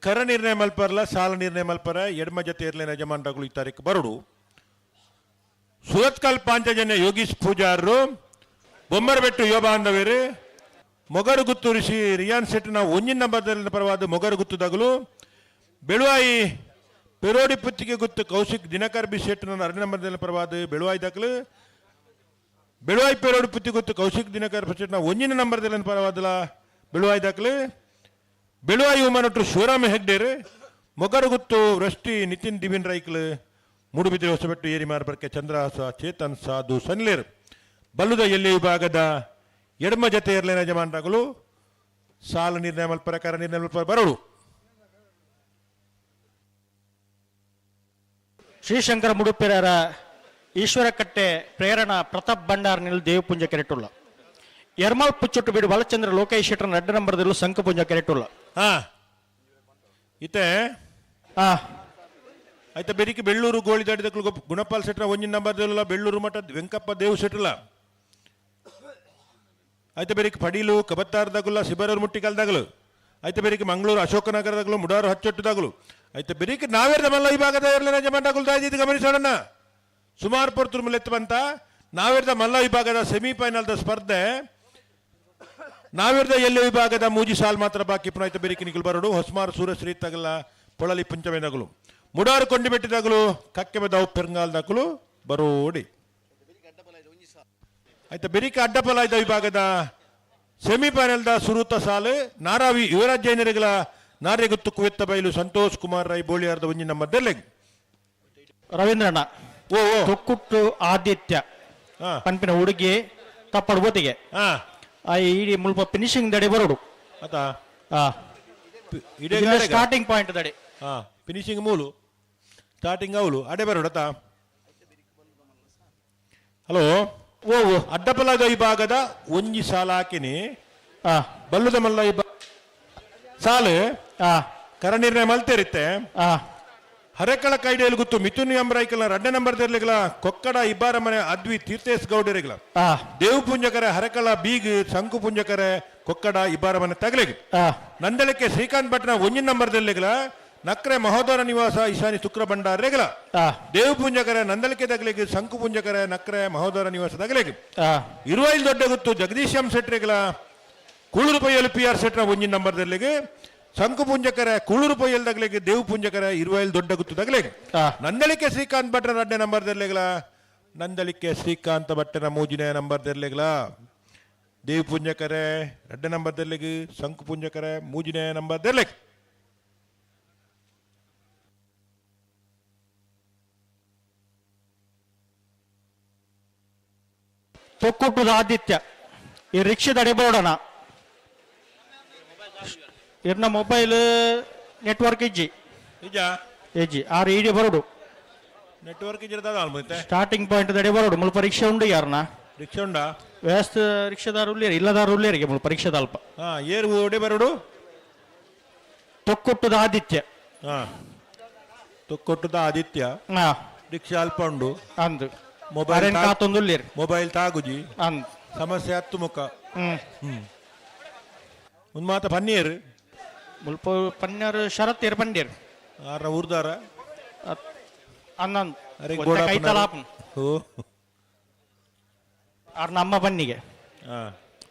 ಕರ ನಿರ್ಣಯ ಮಲ್ಪರ್ಲ ಸಾಲ ನಿರ್ಣಯ ಮಲ್ಪರ ಎಡಮ ಜೊತೆ ಇರ್ಲೇನ ಯಜಮಾನರಾಗಲು ಈ ತಾರೀಕು ಬರಡು ಸುರತ್ಕಲ್ ಪಾಂಚಜನ್ಯ ಯೋಗೀಶ್ ಪೂಜಾರರು ಬೊಮ್ಮರಬೆಟ್ಟು ಯುವ ಬಾಂಧವೇರು ಮೊಗರು ಗುತ್ತೂರಿಸಿ ರಿಯಾನ್ ಸೆಟ್ನ ಒಂಜಿನ ನಂಬರ್ದಲ್ಲಿ ಪರವಾದ ಮೊಗರು ಗುತ್ತುದಾಗಲು ಬೆಳುವಾಯಿ ಪೆರೋಡಿ ಪುತ್ತಿಗೆ ಗುತ್ತು ಕೌಶಿಕ್ ದಿನಕರ್ ಬಿ ಶೆಟ್ ನನ್ನ 2 ನಂಬರ್ದಲ್ಲಿ ಪರವಾದ ಬೆಳುವಾಯಿ ದಾಖಲು ಬೆಳುವಾಯಿ ಪೆರೋಡಿ ಪುತ್ತಿ ಗುತ್ತು ಕೌಶಿಕ್ ದಿನಕರ್ ಶೆಟ್ನ ಒಂಜಿನ ನಂಬರ್ದಲ್ಲಿ ಪರವಾದಲ್ಲ ಬೆಳುವಾಯಿ ದಾಖಲು ಬೆಳುವಾಯಿ ಉಮನೊಟ್ಟು ಶಿವರಾಮ ಹೆಗ್ಡೇರು ಮೊಗರು ಗುತ್ತು ವೃಷ್ಟಿ ನಿತಿನ್ ದಿಬಿನ್ ರೈಕ್ಲು ಮೂಡುಬಿದಿರೆ ಹೊಸಬೆಟ್ಟು ಏರಿ ಮಾರ್ಬರ್ಕೆ ಚಂದ್ರಹಾಸ ಚೇತನ್ ಸಾಧು ಸನ್ಲೇರ್ ಬಲ್ಲುದ ಎಲ್ಲಿ ವಿಭಾಗದ ಎಡಮ ಜತೆ ಇರಲಿನ ಯಜಮಾನರಾಗಲು ಸಾಲ ನಿರ್ಣಯ ಮಲ್ಪರ ಕರ ನಿರ್ಣಯ ಮಲ್ಪರ ಬರೋಡು ಶ್ರೀಶಂಕರ ಮುಡುಪೆರಾರ ಈಶ್ವರ ಕಟ್ಟೆ ಪ್ರೇರಣಾ ಪ್ರತಾಪ್ ಭಂಡಾರ ನಿಲ್ ದೇವಪುಂಜ ಕೆರೆಟುಲ್ಲ ಎರ್ಮಾಳ್ ಪುಚ್ಚೊಟ್ಟು ಬಿಡು ಬಾಲಚಂದ್ರ ಲೋಕೇಶ್ ಶೆಟ್ಟರ್ 2 ನಂಬರ್ದಲ್ಲೂ ಸಂಕಪುಂಜ ಕೆರೆಟುಲ್ಲ ಇತ್ತೆ ಆಯ್ತಾ ಬೆರಿಕೆ ಬೆಳ್ಳೂರು ಗೋಳಿ ದಾಡಿದಕ್ಕಲು ಗುಣಪಾಲ್ ಶೆಟ್ರ 1 ನಂಬರ್ದಲ್ಲ ಬೆಳ್ಳೂರು ಮಠದ ವೆಂಕಪ್ಪ ದೇವ್ ಶೆಟ್ರಲ್ಲ ಆಯ್ತಾ ಬೆರಿಕೆ ಪಡೀಲು ಕಬತ್ತಾರದಾಗಲ್ಲ ಶಿಬರೂರು ಮುಟ್ಟಿಕಲ್ದಾಗಲು ಆಯ್ತಾ ಬೆರಿಕೆ ಮಂಗಳೂರು ಅಶೋಕನಗರದಾಗಲು ಮುಡಾರು ಹಚ್ಚೊಟ್ಟದಾಗಲು ಆಯ್ತಾ ಬೆರಿಕೆ ನಾವೇರ್ದ ಮಲ್ಲ ಈ ಭಾಗದ ಇರಲಿನ ಯಜಮಾನರಾಗಲು ದಾಯ್ದು ಗಮನಿಸೋಣ ಸುಮಾರು ಪೊರ್ತುರು ಮುಲ್ಲೆತ್ತು ಬಂತ ನಾವೇರ್ದ ಮಲ್ಲ ವಿಭಾಗದ ಸೆಮಿಫೈನಲ್ದ ಸ್ಪರ್ಧೆ ನಾವಿರ್ದ ಎಲ್ಲ ವಿಭಾಗದ ಮೂಜಿ ಸಾಲ್ ಮಾತ್ರ ಬಾಕಿ ಪುನಃ ಬೆರಿಕಿ ನಿಖಿಲ್ ಬರೋಡು ಹೊಸ್ಮಾರ್ ಸೂರಶ್ರೀ ತಗಲ ಪೊಳಲಿ ಪುಂಚಮೆ ದಗಲು ಮುಡಾರು ಕೊಂಡಿಬೆಟ್ಟಿ ದಗಲು ಕಕ್ಕೆ ಬೆದವು ಪೆರ್ಗಾಲ್ ದಗಲು ಬರೋಡಿ ಆಯ್ತಾ ಬೆರಿಕ ಅಡ್ಡಪಲ ಇದ್ದ ವಿಭಾಗದ ಸೆಮಿಫೈನಲ್ ದ ಸುರುತ ಸಾಲು ನಾರಾವಿ ಯುವರಾಜ್ ಜೈನರಿಗಳ ನಾರ್ಯಗುತ್ತು ಕುವೆತ್ತ ಬೈಲು ಸಂತೋಷ್ ಕುಮಾರ್ ರೈ ಬೋಳಿಯಾರ್ದ ಒಂಜಿ ನಮ್ಮ ದೆಲ್ಲೆಗ್ ರವೀಂದ್ರಣ್ಣ ತೊಕ್ಕುಟ್ಟು ಆದಿತ್ಯ ಪಂಪಿನ ಹುಡುಗಿ ತಪ್ಪಡು ಬೋತಿಗೆ ಇಡೀ ಮುಲ್ಪ ಫಿನಿಶಿಂಗ್ ದಡೆ ಬರೋಡು ಸ್ಟಾರ್ಟಿಂಗ್ ಪಾಯಿಂಟ್ ದಡೆ ಫಿನಿಶಿಂಗ್ ಮೂಲು ಸ್ಟಾರ್ಟಿಂಗ್ ಅವಳು ಅಡೆ ಬರೋಡು ಹಲೋ ಅಡ್ಡಪಲದ ವಿಭಾಗದ ಒಂಜಿ ಸಾಲ ಹಾಕಿನಿ ಬಲ್ಲುದ ಮಲ್ಲ ಸಾಲು ಕರನಿರ್ಣಯ ಮಲ್ತೇರಿತ್ತೆ ಹರೆಕಳ ಕೈಡೆಯಲ್ಲಿ ಗೊತ್ತು ಮಿಥುನ್ ಎಂಬ್ರೈಕಲ 2 ನಂಬರ್ ದೆರ್ಲಿಗಳ ಕೊಕ್ಕಡ ಇಬ್ಬಾರ ಮನೆ ಅದ್ವಿ ತೀರ್ಥೇಶ್ ಗೌಡರಿಗಳ ದೇವ್ ಪುಂಜಕರ ಹರೆಕಳ ಬೀಗ್ ಶಂಕು ಪುಂಜಕರ ಕೊಕ್ಕಡ ಇಬ್ಬಾರ ಮನೆ ತಗಲಿಗೆ ನಂದಳಕ್ಕೆ ಶ್ರೀಕಾಂತ್ ಭಟ್ನ 1 ನಂಬರ್ ದೆರ್ಲಿಗಳ ನಕ್ರೆ ಮಹೋದರ ನಿವಾಸ ಈಶಾನಿ ಶುಕ್ರ ಭಂಡಾರೆಗಳ ದೇವ್ ಪುಂಜಕರ ನಂದಳಿಕೆ ತಗಲಿಗೆ ಶಂಕು ಪುಂಜಕರ ನಕ್ರೆ ಮಹೋದರ ನಿವಾಸ ತಗಲಿಗೆ ಇರುವೈಲ್ ದೊಡ್ಡ ಗೊತ್ತು ಜಗದೀಶ್ ಎಂ ಶೆಟ್ರಿಗಳ ಕೂಳೂರು ಪೈಯಲು PR ಶೆಟ್ರ 1 ನಂಬರ್ ದೆರ್ಲಿಗೆ ಶಂಕು ಪುಂಜಕರ ಕೂಳೂರು ಪೊಯ್ಯಲ್ ತಗಲಿಗೆ ದೇವ್ ಪುಂಜಕರ ಇರುವೈಲ್ ದೊಡ್ಡ ಗುತ್ತು ತಗಲಿಗೆ ನಂದಳಿಕೆ ಶ್ರೀಕಾಂತ್ ಭಟ್ರ 2 ನಂಬರ್ ದೆರ್ಲೆಗಳ ನಂದಳಿಕೆ ಶ್ರೀಕಾಂತ್ ಭಟ್ಟನ 3 ನಂಬರ್ ದೆರ್ಲೆಗಳ ದೇವ್ ಪುಂಜಕರ 2 ನಂಬರ್ ದೆರ್ಲೆಗೆ ಶಂಕು ಪುಂಜಕರ 3 ನಂಬರ್ ದೆರ್ಲೆಗೆ ತೊಕ್ಕುಟ್ಟದ ಆದಿತ್ಯ ಈ ರಿಕ್ಷದ ಅಡೆಬೋಡಣ ಇರ್ನ ಮೊಬೈಲ್ ನೆಟ್ವರ್ಕ್ ಇಜ್ಜಿ ಎಜ್ಜಿ ಆರು ಇಡಿ ಬರೋಡು ನೆಟ್ವರ್ಕ್ ಸ್ಟಾರ್ಟಿಂಗ್ ಪಾಯಿಂಟ್ ದಡೆ ಬರೋಡು ಮುಲ್ಪ ರಿಕ್ಷಾ ಉಂಡು ಯಾರನ್ನ ರಿಕ್ಷಾ ಉಂಡಾ ವ್ಯವಸ್ಥೆ ರಿಕ್ಷಾದಾರು ಉಳ್ಳೇರಿ ಇಲ್ಲದಾರು ಉಳ್ಳೇರಿಗೆ ಮುಲ್ಪ ರಿಕ್ಷಾದ ಅಲ್ಪ ಏರು ಓಡೆ ಬರೋಡು ತೊಕ್ಕುಟ್ಟದ ಆದಿತ್ಯ ತೊಕ್ಕೊಟ್ಟದ ಆದಿತ್ಯ ರಿಕ್ಷಾ ಅಲ್ಪ ಉಂಡು ಅಂದು ಮೊಬೈಲ್ ಕಾತೊಂದು ಉಳ್ಳೇರಿ ಮೊಬೈಲ್ ತಾಗುಜಿ ಅಂದ್ ಸಮಸ್ಯೆ ಹತ್ತು ಮುಖ ಒಂದು ಮಾತ ಪನ್ನೀರ್ ಮುಲ್ಪ ಪನ್ನೀರ್ ಶರತ್ ಏರ್ ಪನ್ನೀರ್ ಆರ ಊರ್ದಾರ ಅನ್ನೊಂದು ಆರ್ ನಮ್ಮ ಬನ್ನಿಗೆ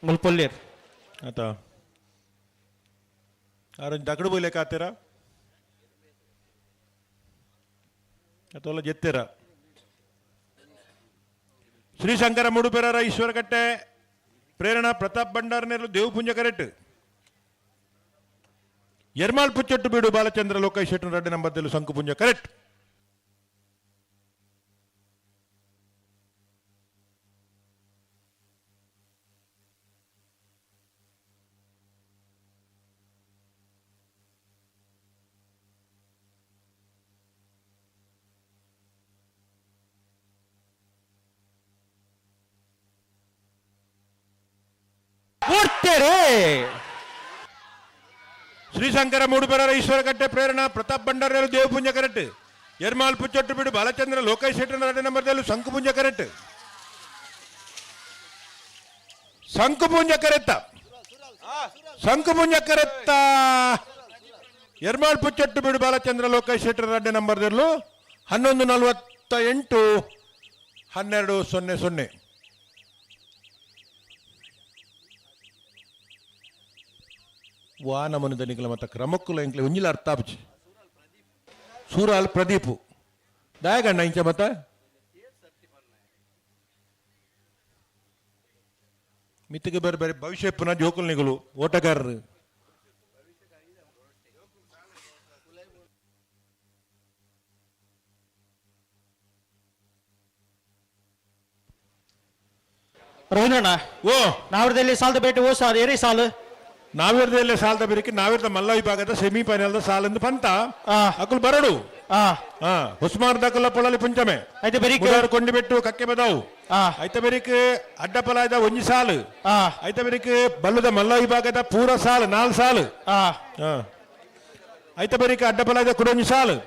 ಮುಲ್ಪೊಲ್ಲೇರ್ ಆತ ಆರೊಂದು ದಗಡು ಬೈಲೆಕ್ಕ ಆತೀರ ಅಥವಾ ಜೆತ್ತೀರ ಶ್ರೀಶಂಕರ ಮುಡುಪೆರರ ಈಶ್ವರಕಟ್ಟೆ ಪ್ರೇರಣಾ ಪ್ರತಾಪ್ ಭಂಡಾರನೇರು ದೇವ್ ಪುಂಜ ಕರೆಕ್ಟ್ ಎರ್ಮಾಳ್ ಪುಚ್ಚೊಟ್ಟು ಬೀಡು ಬಾಲಚಂದ್ರ ಲೋಕೇಶ್ ಶೆಟ್ಟಿ 2 ನಂಬರ್ ಶಂಕು ಪುಂಜ ಕರೆಕ್ಟ್ ಶ್ರೀಶಂಕರ ಮೂಡುಪೆರರ ಈಶ್ವರಕಟ್ಟೆ ಪ್ರೇರಣಾ ಪ್ರತಾಪ್ ಭಂಡಾರನೇರು ದೇವ್ ಪುಂಜ ಕರೆಕ್ಟ್ ಎರ್ಮಾಳ್ ಪುಚ್ಚೊಟ್ಟು ಬೀಡು ಬಾಲಚಂದ್ರ ಲೋಕೇಶ್ ಶೆಟ್ಟಿ 2 ನಂಬರ್ ಶಂಕು ಪುಂಜ ಕರೆಕ್ಟ್ ಶಂಕು ಪುಂಜ ಕರೆತ್ತ ಶಂಕು ಪುಂಜ ಕರೆತ್ತ ಎರ್ಮಾಳ್ ಪುಚ್ಚೊಟ್ಟು ಬೀಡು ಬಾಲಚಂದ್ರ ಲೋಕೇಶ್ ಶೆಟ್ಟಿ 2 ನಂಬರ್ 11:48 12:00 ವಾನ ಮನುದ ನಿಖಲ ಮತ್ತ ಕ್ರಮಕ್ಕುಲ ಇಂಕ್ಲೆ ಒಂಜಿಲ ಅರ್ಥ ಆಪುಚಿ ಸೂರಾಲ್ ಪ್ರದೀಪ್ ದಾಯಗಣ್ಣ ಇಂಚ ಮತ್ತ ಮಿತ್ತಿಗೆ ಬೇರೆ ಬೇರೆ ಭವಿಷ್ಯ ಪುನಃ ಜೋಕುಲ್ ನಿಗಲು ಓಟಗಾರರು ರವೀಂದ್ರಣ್ಣ ನಾವಿರದಲ್ಲಿ ಸಾಲದ ಬೇಟೆ ಓ ಸಾಲ ಏರಿ ಸಾಲು ನಾವಿರದಲ್ಲಿ ಸಾಲದ ಬೇರಿಕೆ ನಾವಿರದ ಮಲ್ಲ ವಿಭಾಗದ ಸೆಮಿಫೈನಲ್ ಸಾಲಂದು ಪಂತ ಅಕುಲ್ ಬರಡು ಹೊಸ್ಮಾರ್ ದಕುಲ ಪೊಳಲಿ ಪುಂಚಮೆ ಐತೆ ಬೆರಿಕೆ ಕೊಂಡಿಬೆಟ್ಟು ಕಕ್ಕೆ ಬದಾವು ಐತ ಬೆರಿಕೆ ಅಡ್ಡಪಲಾದ ಒಂಜಿ ಸಾಲು ಐತ ಬೆರಿಕೆ ಬಲ್ಲದ ಮಲ್ಲ ವಿಭಾಗದ ಪೂರ ಸಾಲು 4 ಸಾಲು ಐತ ಬೆರಿಕೆ ಅಡ್ಡಪಲಾದ ಕುಡೊಂಜಿ ಸಾಲು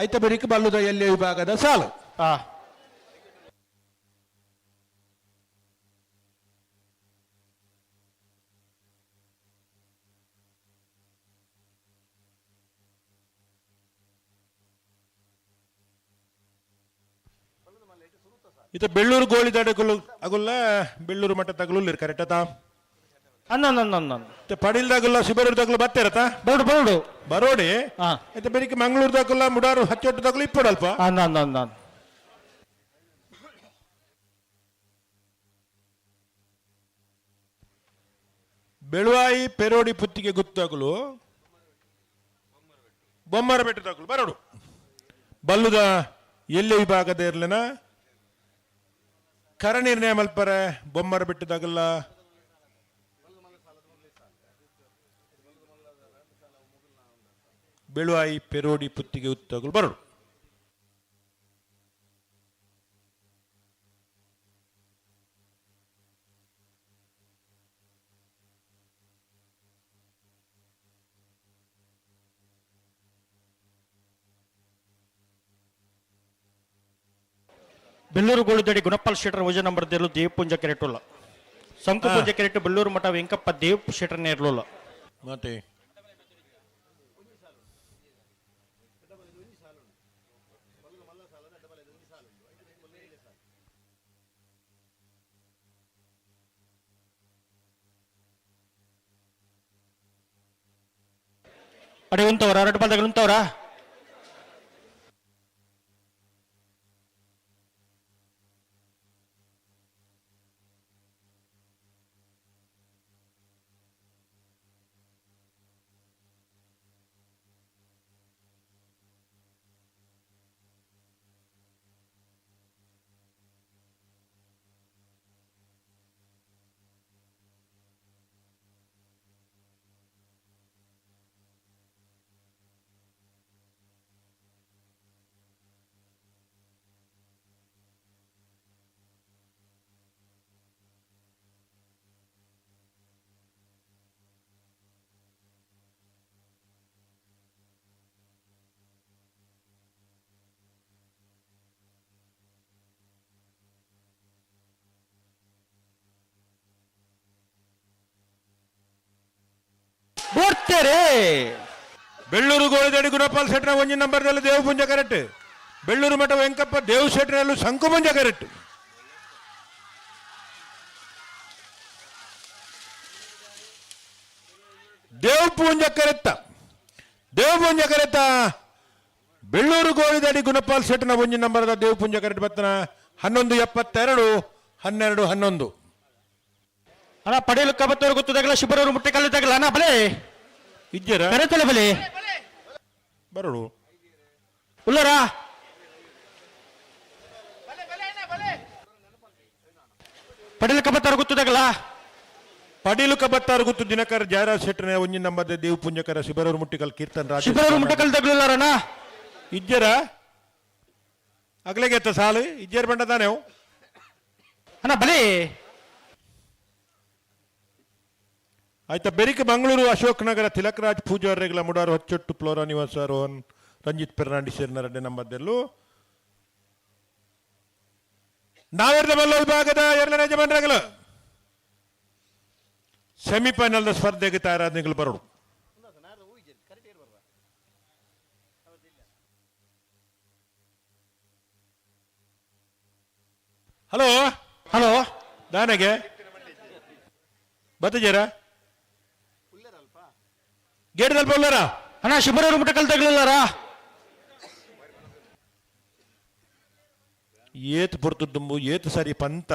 ಐತ ಬೆರಿಕೆ ಬಲ್ಲುದ ಎಲ್ಲಿ ವಿಭಾಗದ ಸಾಲು ಇತ ಬೆಳ್ಳೂರು ಗೋಳಿ ದಾಡಗುಲು ಅಗುಲ್ಲ ಬೆಳ್ಳೂರು ಮಟ್ಟ ತಗುಲು ಕರೆಕ್ಟಾ ಮತ್ತೆ ಪಡಿಲ್ದಾಗಲ್ಲ ಶಿಬರೂರ್ದಾಗಲ್ಲ ಬತ್ತಿರತ್ತ ಬರೋಡು ಬರೋಡು ಬರೋಡಿ ಹಾ. ಮತ್ತೆ ಬೆಳಿಗ್ಗೆ ಮಂಗಳೂರ್ದಾಗಲ್ಲ ಮುಡಾರು ಹಚ್ಚೊಟ್ಟದಾಗಲ್ಲ ಇಪ್ಪಡಲ್ಪ ಅಂದ ಬೆಳುವಾಯಿ ಪೆರೋಡಿ ಪುತ್ತಿಗೆ ಗುತ್ತಾಗಲು ಬೊಮ್ಮರ ಬೆಟ್ಟದಾಗಲು ಬರೋಡು ಬಲ್ಲುದ ಎಲ್ಲಿ ವಿಭಾಗದ ಇರ್ಲಿನ ಕರ ನಿರ್ಣಯ ಮಲ್ಪರೆ ಬೊಮ್ಮರ ಬೆಟ್ಟದಾಗಲ್ಲ ಬೆಳುವಾಯಿ ಪೆರೋಡಿ ಪುತ್ತಿಗೆ ಉತ್ತಾಗಲು ಬರೋಡು ಬೆಳ್ಳೂರು ಗೋಳಿದಡಿ ಗುಣಪಾಲ್ ಶೆಟ್ಟರ್ ವಜ ನಂಬರ್ ದೇಲು ದೇವಪುಂಜ ಕೆರೆಟುಲ್ಲ ಸಂಕು ಪುಂಜ ಕೆರೆಟ್ಟು ಬೆಳ್ಳೂರು ಮಠ ವೆಂಕಪ್ಪ ದೇವ್ ಶೆಟ್ಟರ್ನೇ ಇರಲಿಲ್ಲ ಮತ್ತೆ ಅಡೆ ಉಂತವ್ರ ಎರಡು ಬಾಲ್ದಾಗ ಉಂತವ್ರ ಬೋಡ್ತೇರೆ ಬೆಳ್ಳೂರು ಗೋಳಿದಡಿ ಗುಣಪಾಲ್ ಶೆಟ್ರ ಒಂಜಿ ನಂಬರ್ದಲ್ಲಿ ದೇವಪುಂಜ ಕರೆಕ್ಟ್ ಬೆಳ್ಳೂರು ಮಠ ವೆಂಕಪ್ಪ ದೇವ್ ಶೆಟ್ರಲ್ಲೂ ಶಂಕುಪುಂಜ ಕರೆಕ್ಟ್ ದೇವಪುಂಜ ಕರೆತ್ತ ಬೆಳ್ಳೂರು ಗೋಳಿದಡಿ ಗುಣಪಾಲ್ ಶೆಟ್ನ ಒಂಜಿ ನಂಬರ್ದ ದೇವಪುಂಜ ಕರೆಕ್ಟ್ ಬತ್ತನ 11:72 12:11 ಅಣ್ಣ ಪಡೆಯಲು ಕಬತ್ತವರು ಗೊತ್ತದಾಗಲ್ಲ ಶಿಬರವರು ಮುಟ್ಟೆ ಕಲ್ಲಿದ್ದಾಗಲ್ಲ ಅಣ್ಣ ಬಲೆ ಇಜ್ಜರ ಕರೆತಲೆ ಬಲೆ ಬರೋಡು ಉಲ್ಲರ ಪಡೆಯಲು ಕಬತ್ತವರು ಗೊತ್ತದಾಗಲ್ಲ ಪಡೀಲು ಕಬತ್ತಾರು ಗುತ್ತು ದಿನಕರ ಜಯರಾಜ್ ಶೆಟ್ಟನ ಒಂಜಿ ನಂಬರ್ದ ದೇವ್ ಪುಂಜಕರ ಶಿಬರೂರು ಮುಟ್ಟಿಕಲ್ ಕೀರ್ತನ್ ರಾಜ ಶಿಬರವರು ಮುಟ್ಟೆ ಕಲ್ಲಿದ್ದಾಗಲ್ಲ ಇಜ್ಜರ ಅಗ್ಲೆಗೆ ಸಾಲು ಇಜ್ಜರ್ ಬಂಡ ತಾನೆ ಅಣ್ಣ ಬಲೆ ಆಯ್ತಾ ಬೆರಿಕೆ ಮಂಗಳೂರು ಅಶೋಕ್ ನಗರ ತಿಲಕ್ ರಾಜ್ ಪೂಜಾರಿಗಳ ಮುಡಾರು ಹೊಚ್ಚೊಟ್ಟು ಫ್ಲೋರಾ ನಿವಾಸ ರೋಹನ್ ರಂಜಿತ್ ಫೆರ್ನಾಂಡಿಸ್ ಎರಡನೇ ನಂಬರ್ದಲ್ಲೂ ನಾವೆರ್ದ ಮಲ್ಲ ವಿಭಾಗದ ಎರಡನೇ ಯಜಮಾನರಾಗಲು ಸೆಮಿಫೈನಲ್ ಸ್ಪರ್ಧೆಗೆ ತಯಾರಾದಗಳು ಬರೋಡು ಹಲೋ ಹಲೋ ದಾನೆಗೆ ಬತ್ತಜೇರ ಗೇಟ್ ಸ್ವಲ್ಪ ಉಳ್ಳಾರ ಅಣ್ಣ ಶಿಬರವರು ಮುಟ್ಟೆ ಕಲ್ಲಿದ್ದಾಗಲಿಲ್ಲಾರ ಏತ್ ಪುರ್ತುಂಬು ಏತ್ ಸರಿ ಪಂತ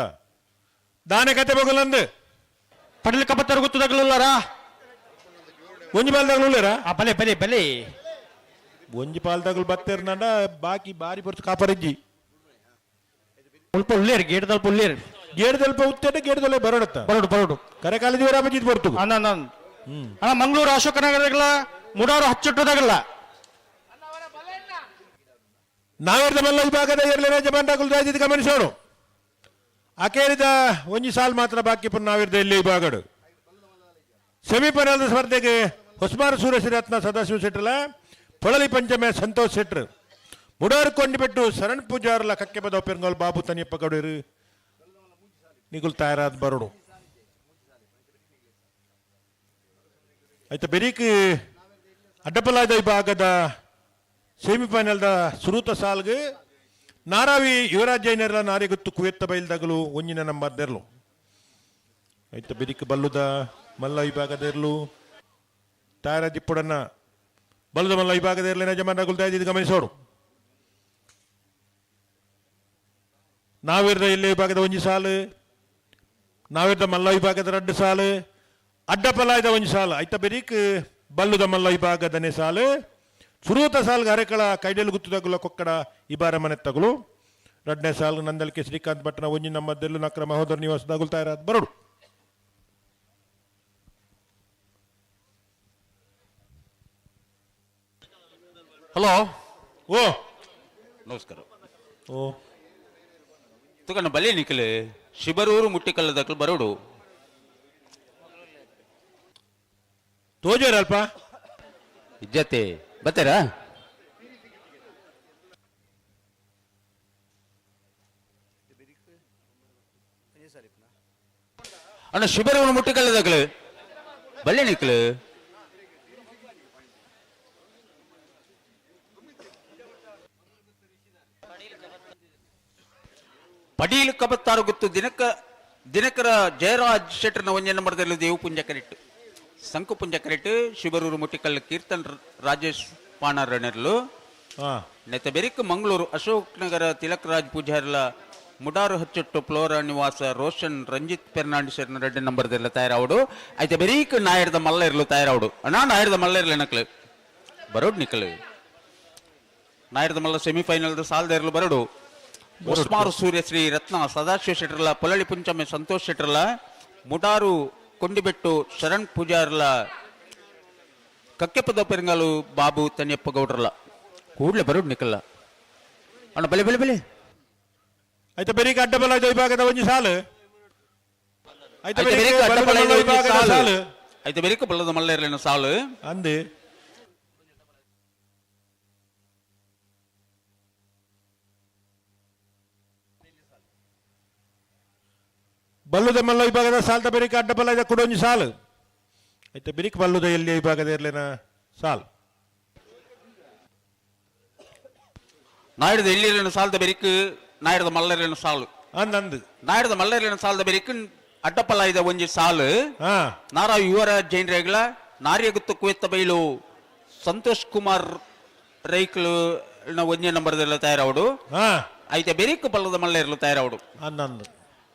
ದಾನೆ ಕತೆ ಬಗಲಂದು ಪಡೆಯಲು ಕಬತ್ತವರು ಗೊತ್ತದಾಗಲಿಲ್ಲಾರ ಒಂಜಿ ಪಾಲ್ದಾಗಲು ಉಳ್ಳಾರ ಬಲೆ ಬಲೆ ಬಲೆ ಒಂಜಿ ಪಾಲ್ದಾಗಲು ಬತ್ತೇರ್ನಂಡ ಬಾಕಿ ಬಾರಿ ಪುರ್ತು ಕಾಪರಜ್ಜಿ ಸ್ವಲ್ಪ ಉಳ್ಳೇರು ಗೇಟ್ದಲ್ಪ ಉಳ್ಳೇರು ಗೇಡ್ದಲ್ಪ ಉತ್ತೇಟ ಗೇಡ್ದಲ್ಲೇ ಬರೋಡತ್ತ ಬರೋಡು ಕರೆ ಕಾಲಿದೀವಿ ರಾಮಜಿತ್ ಬರ್ತು ಅಣ್ಣ ಮಂಗಳೂರು ಅಶೋಕ ನಗರದಾಗಲ್ಲ ಮುಡಾರು ಹಚ್ಚೊಟ್ಟದಾಗಲ್ಲ ನಾವೆರ್ದ ಮಲ್ಲ ವಿಭಾಗದ ಎರಡನೇ ಯಜಮಾನರಾಗಲು ರಾಜ್ಯದ ಗಮನಿಸೋಣ ಅಕೇರಿದ ಒಂಜಿ ಸಾಲ್ ಮಾತ್ರ ಬಾಕಿ ಪುನಃ ನಾವಿರ್ದ ಇಲ್ಲಿ ವಿಭಾಗಡು ಸೆಮಿಫೈನಲ್ ಸ್ಪರ್ಧೆಗೆ ಹೊಸಮಾರ ಸುರೇಶ್ ರತ್ನ ಸದಾಶಿವ ಶೆಟ್ರಲ ಪೊಳಲಿ ಪಂಚಮೆ ಸಂತೋಷ್ ಶೆಟ್ರ್ ಮುಡಾರು ಕೊಂಡಿಬಿಟ್ಟು ಶರಣ್ ಪೂಜಾರ್ಲ ಕಕ್ಕೆ ಬದ ಪೆರ್ಗೋಲ್ ಬಾಬು ತನಿಯಪ್ಪ ಗೌಡರು ನಿಗುಲ್ ತಯಾರಾದ ಬರೋಡು ಆಯ್ತಾ ಬೆರೀಕ್ ಅಡ್ಡಪಲಾದ ವಿಭಾಗದ ಸೆಮಿಫೈನಲ್ದ ಸುರೂತ ಸಾಲ್ಗೆ ನಾರಾವಿ ಯುವರಾಜ್ ಜೈನರ್ಲ ನಾರಿಗುತ್ತು ಕುವೆತ್ತ ಬೈಲ್ದಾಗಲು ಒಂಜಿನ ನಂಬರ್ದೆರ್ಲು ಆಯ್ತಾ ಬೆರೀಕ್ ಬಲ್ಲುದ ಮಲ್ಲ ವಿಭಾಗದಲ್ಲೂ ತಾರ ದಿಪ್ಪುಡನ್ನ ಬಲದ ಮಲ್ಲ ವಿಭಾಗದಲ್ಲಿ ಯಜಮಾನ ಗುಲ್ತಾ ಇದ್ದಿದ್ದು ಗಮನಿಸೋಡು. ನಾವಿರದ ಇಲ್ಲಿ ವಿಭಾಗದ ಒಂಜಿ ಸಾಲು, ನಾವಿರದ ಮಲ್ಲ ವಿಭಾಗದ 2 ಸಾಲು, ಅಡ್ಡಪಲಾಯ್ದ ಒಂಜಿ ಸಾಲು ಐತ ಬೆರೀಕ್ ಬಲ್ಲುದ ಮಲ್ಲ ವಿಭಾಗದನೇ ಸಾಲು ಸುರೂತ ಸಾಲ್ಗೆ ಅರೆಕಳ ಕೈಡೆಲು ಗುತ್ತುದಗುಲ ಕೊಕ್ಕಡ ಇಬಾರ ಮನೆ ತಗುಲು 2ನೇ ಸಾಲು ನಂದಲ್ಕೆ ಶ್ರೀಕಾಂತ್ ಭಟ್ನ ಒಂಜಿ ನಮ್ಮದೆಲ್ಲು ನಕ್ರ ಮಹೋದರ ನಿವಾಸ ದಗುಲ್ತಾ ಇರೋದು ಬರೋಡು. ಹಲೋ ಓ ನಮಸ್ಕಾರ. ಓ ತುಕನ ಬಲಿ ನಿಖಲೆ ಶಿಬರೂರು ಮುಟ್ಟಿಕಲ್ಲದಕ್ಕಲು ಬರೋಡು ತೋಜೇರಲ್ಪ ಇಜ್ಜತೆ ಬತ್ತೀರಾ? ಅಣ್ಣ ಶಿಬರೂರು ಮುಟ್ಟಿಕಲ್ಲದಕ್ಕಲು ಬಲ್ಲಿ ನಿಖಲು ಪಡೀಲ್ ಕಬತ್ತಾರು ಗೊತ್ತು ದಿನಕರ ಜಯರಾಜ್ ಶೆಟ್ಟರ್ನ ಒಂಜೆ ನಂಬರ್ದಲ್ಲಿ ದೇವು ಪುಂಜ ಕರೆಕ್ಟ್ ಸಂಕು ಪುಂಜ ಕರೆಕ್ಟ್ ಶಿಬರೂರು ಮುಟ್ಟಿಕಲ್ ಕೀರ್ತನ್ ರಾಜೇಶ್ ಪಾಣರ್ನೆರ್ಲು ನೆತ್ತ ಬೆರಿಕ್ ಮಂಗಳೂರು ಅಶೋಕ್ ನಗರ ತಿಲಕ್ ರಾಜ್ ಪೂಜಾರ್ಲ ಮುಡಾರು ಹಚ್ಚೊಟ್ಟು ಫ್ಲೋರ ನಿವಾಸ ರೋಷನ್ ರಂಜಿತ್ ಫೆರ್ನಾಂಡಿಸರ್ನ 2 ನಂಬರ್ದೆಲ್ಲ ತಯಾರಾವಡು ಐತೆ ಬೆರೀಕ್ ನಾಯರ್ದ ಮಲ್ಲ ಇರ್ಲು ತಯಾರಾವಡು ಅಣ್ಣ ನಾಯರ್ದ ಮಲ್ಲ ಇರ್ಲಿ ನಕ್ಲು ಬರೋಡು ನಿಕ್ಕಲು ನಾಯರ್ದ ಮಲ್ಲ ಸೆಮಿಫೈನಲ್ ಸಾಲ್ದ ಇರ್ಲು ಬರೋಡು ಉಸ್ಮಾರು ಸೂರ್ಯಶ್ರೀ ರತ್ನ ಸದಾಶಿವ ಶೆಟ್ರಲ ಪೊಲಳಿ ಪುಂಚಮೆ ಸಂತೋಷ್ ಶೆಟ್ರಲ ಮುಡಾರು ಕೊಂಡಿಬೆಟ್ಟು ಶರಣ್ ಪೂಜಾರ್ಲ ಕಕ್ಕೆಪದ ಪೆರಂಗಾಲು ಬಾಬು ತನ್ಯಪ್ಪ ಗೌಡ್ರಲ್ಲ ಕೂಡ್ಲೆ ಬರೋಡು ನಿಕ್ಕಲ್ಲ ಅಣ್ಣ ಬಲೆ ಬಲೆ ಬಲೆ ಐತೆ ಬೆರೀಕ್ ಅಡ್ಡಬಲಾಯ್ದ ವಿಭಾಗದ ಒಂಜಿ ಸಾಲು ಐತೆ ಬೆರಿಕ ಬಲ್ಲದ ಮಲ್ಲ ಇರ್ಲಿನ ಸಾಲು ಅಂದೆ ಬಲ್ಲುದ ಮಲ್ಲ ವಿಭಾಗದ ಸಾಲ್ದ ಬೆರೀಕ್ ಅಡ್ಡಬಲಾಯ್ದ ಕುಡೊಂಜಿ ಸಾಲು ಐತೆ ಬೆರೀಕ್ ಬಲ್ಲುದ ಎಲ್ಲಿ ವಿಭಾಗದ ಇರ್ಲಿನ ಸಾಲು ನಾಯ್ಡದ ಎಲ್ಲಿರಲಿನ ಸಾಲದ ಬೆರಿಕ್ ನಾಯ್ಡದ ಮಲ್ಲರಿನ ಸಾಲು ಅಂದಂದು ನಾಯ್ಡದ ಮಲ್ಲರಿನ ಸಾಲದ ಬೆರಿಕ್ ಅಡ್ಡಪಲಾಯ್ದ ಒಂಜಿ ಸಾಲು ನಾರಾ ಯುವರಾಜ್ ಜೈನ್ ರೇಗ್ಲ ನಾರ್ಯಗುತ್ತು ಕುವೆತ್ತ ಬೈಲು ಸಂತೋಷ್ ಕುಮಾರ್ ರೈಕ್ಲು ಒಂಜೆ ನಂಬರ್ದೆಲ್ಲ ತಯಾರಾವಡು ಐತೆ ಬೆರಿಕ್ ಬಲ್ಲದ ಮಲ್ಲ ಇರ್ಲು ತಯಾರಾವಡು ಅಂದಂದು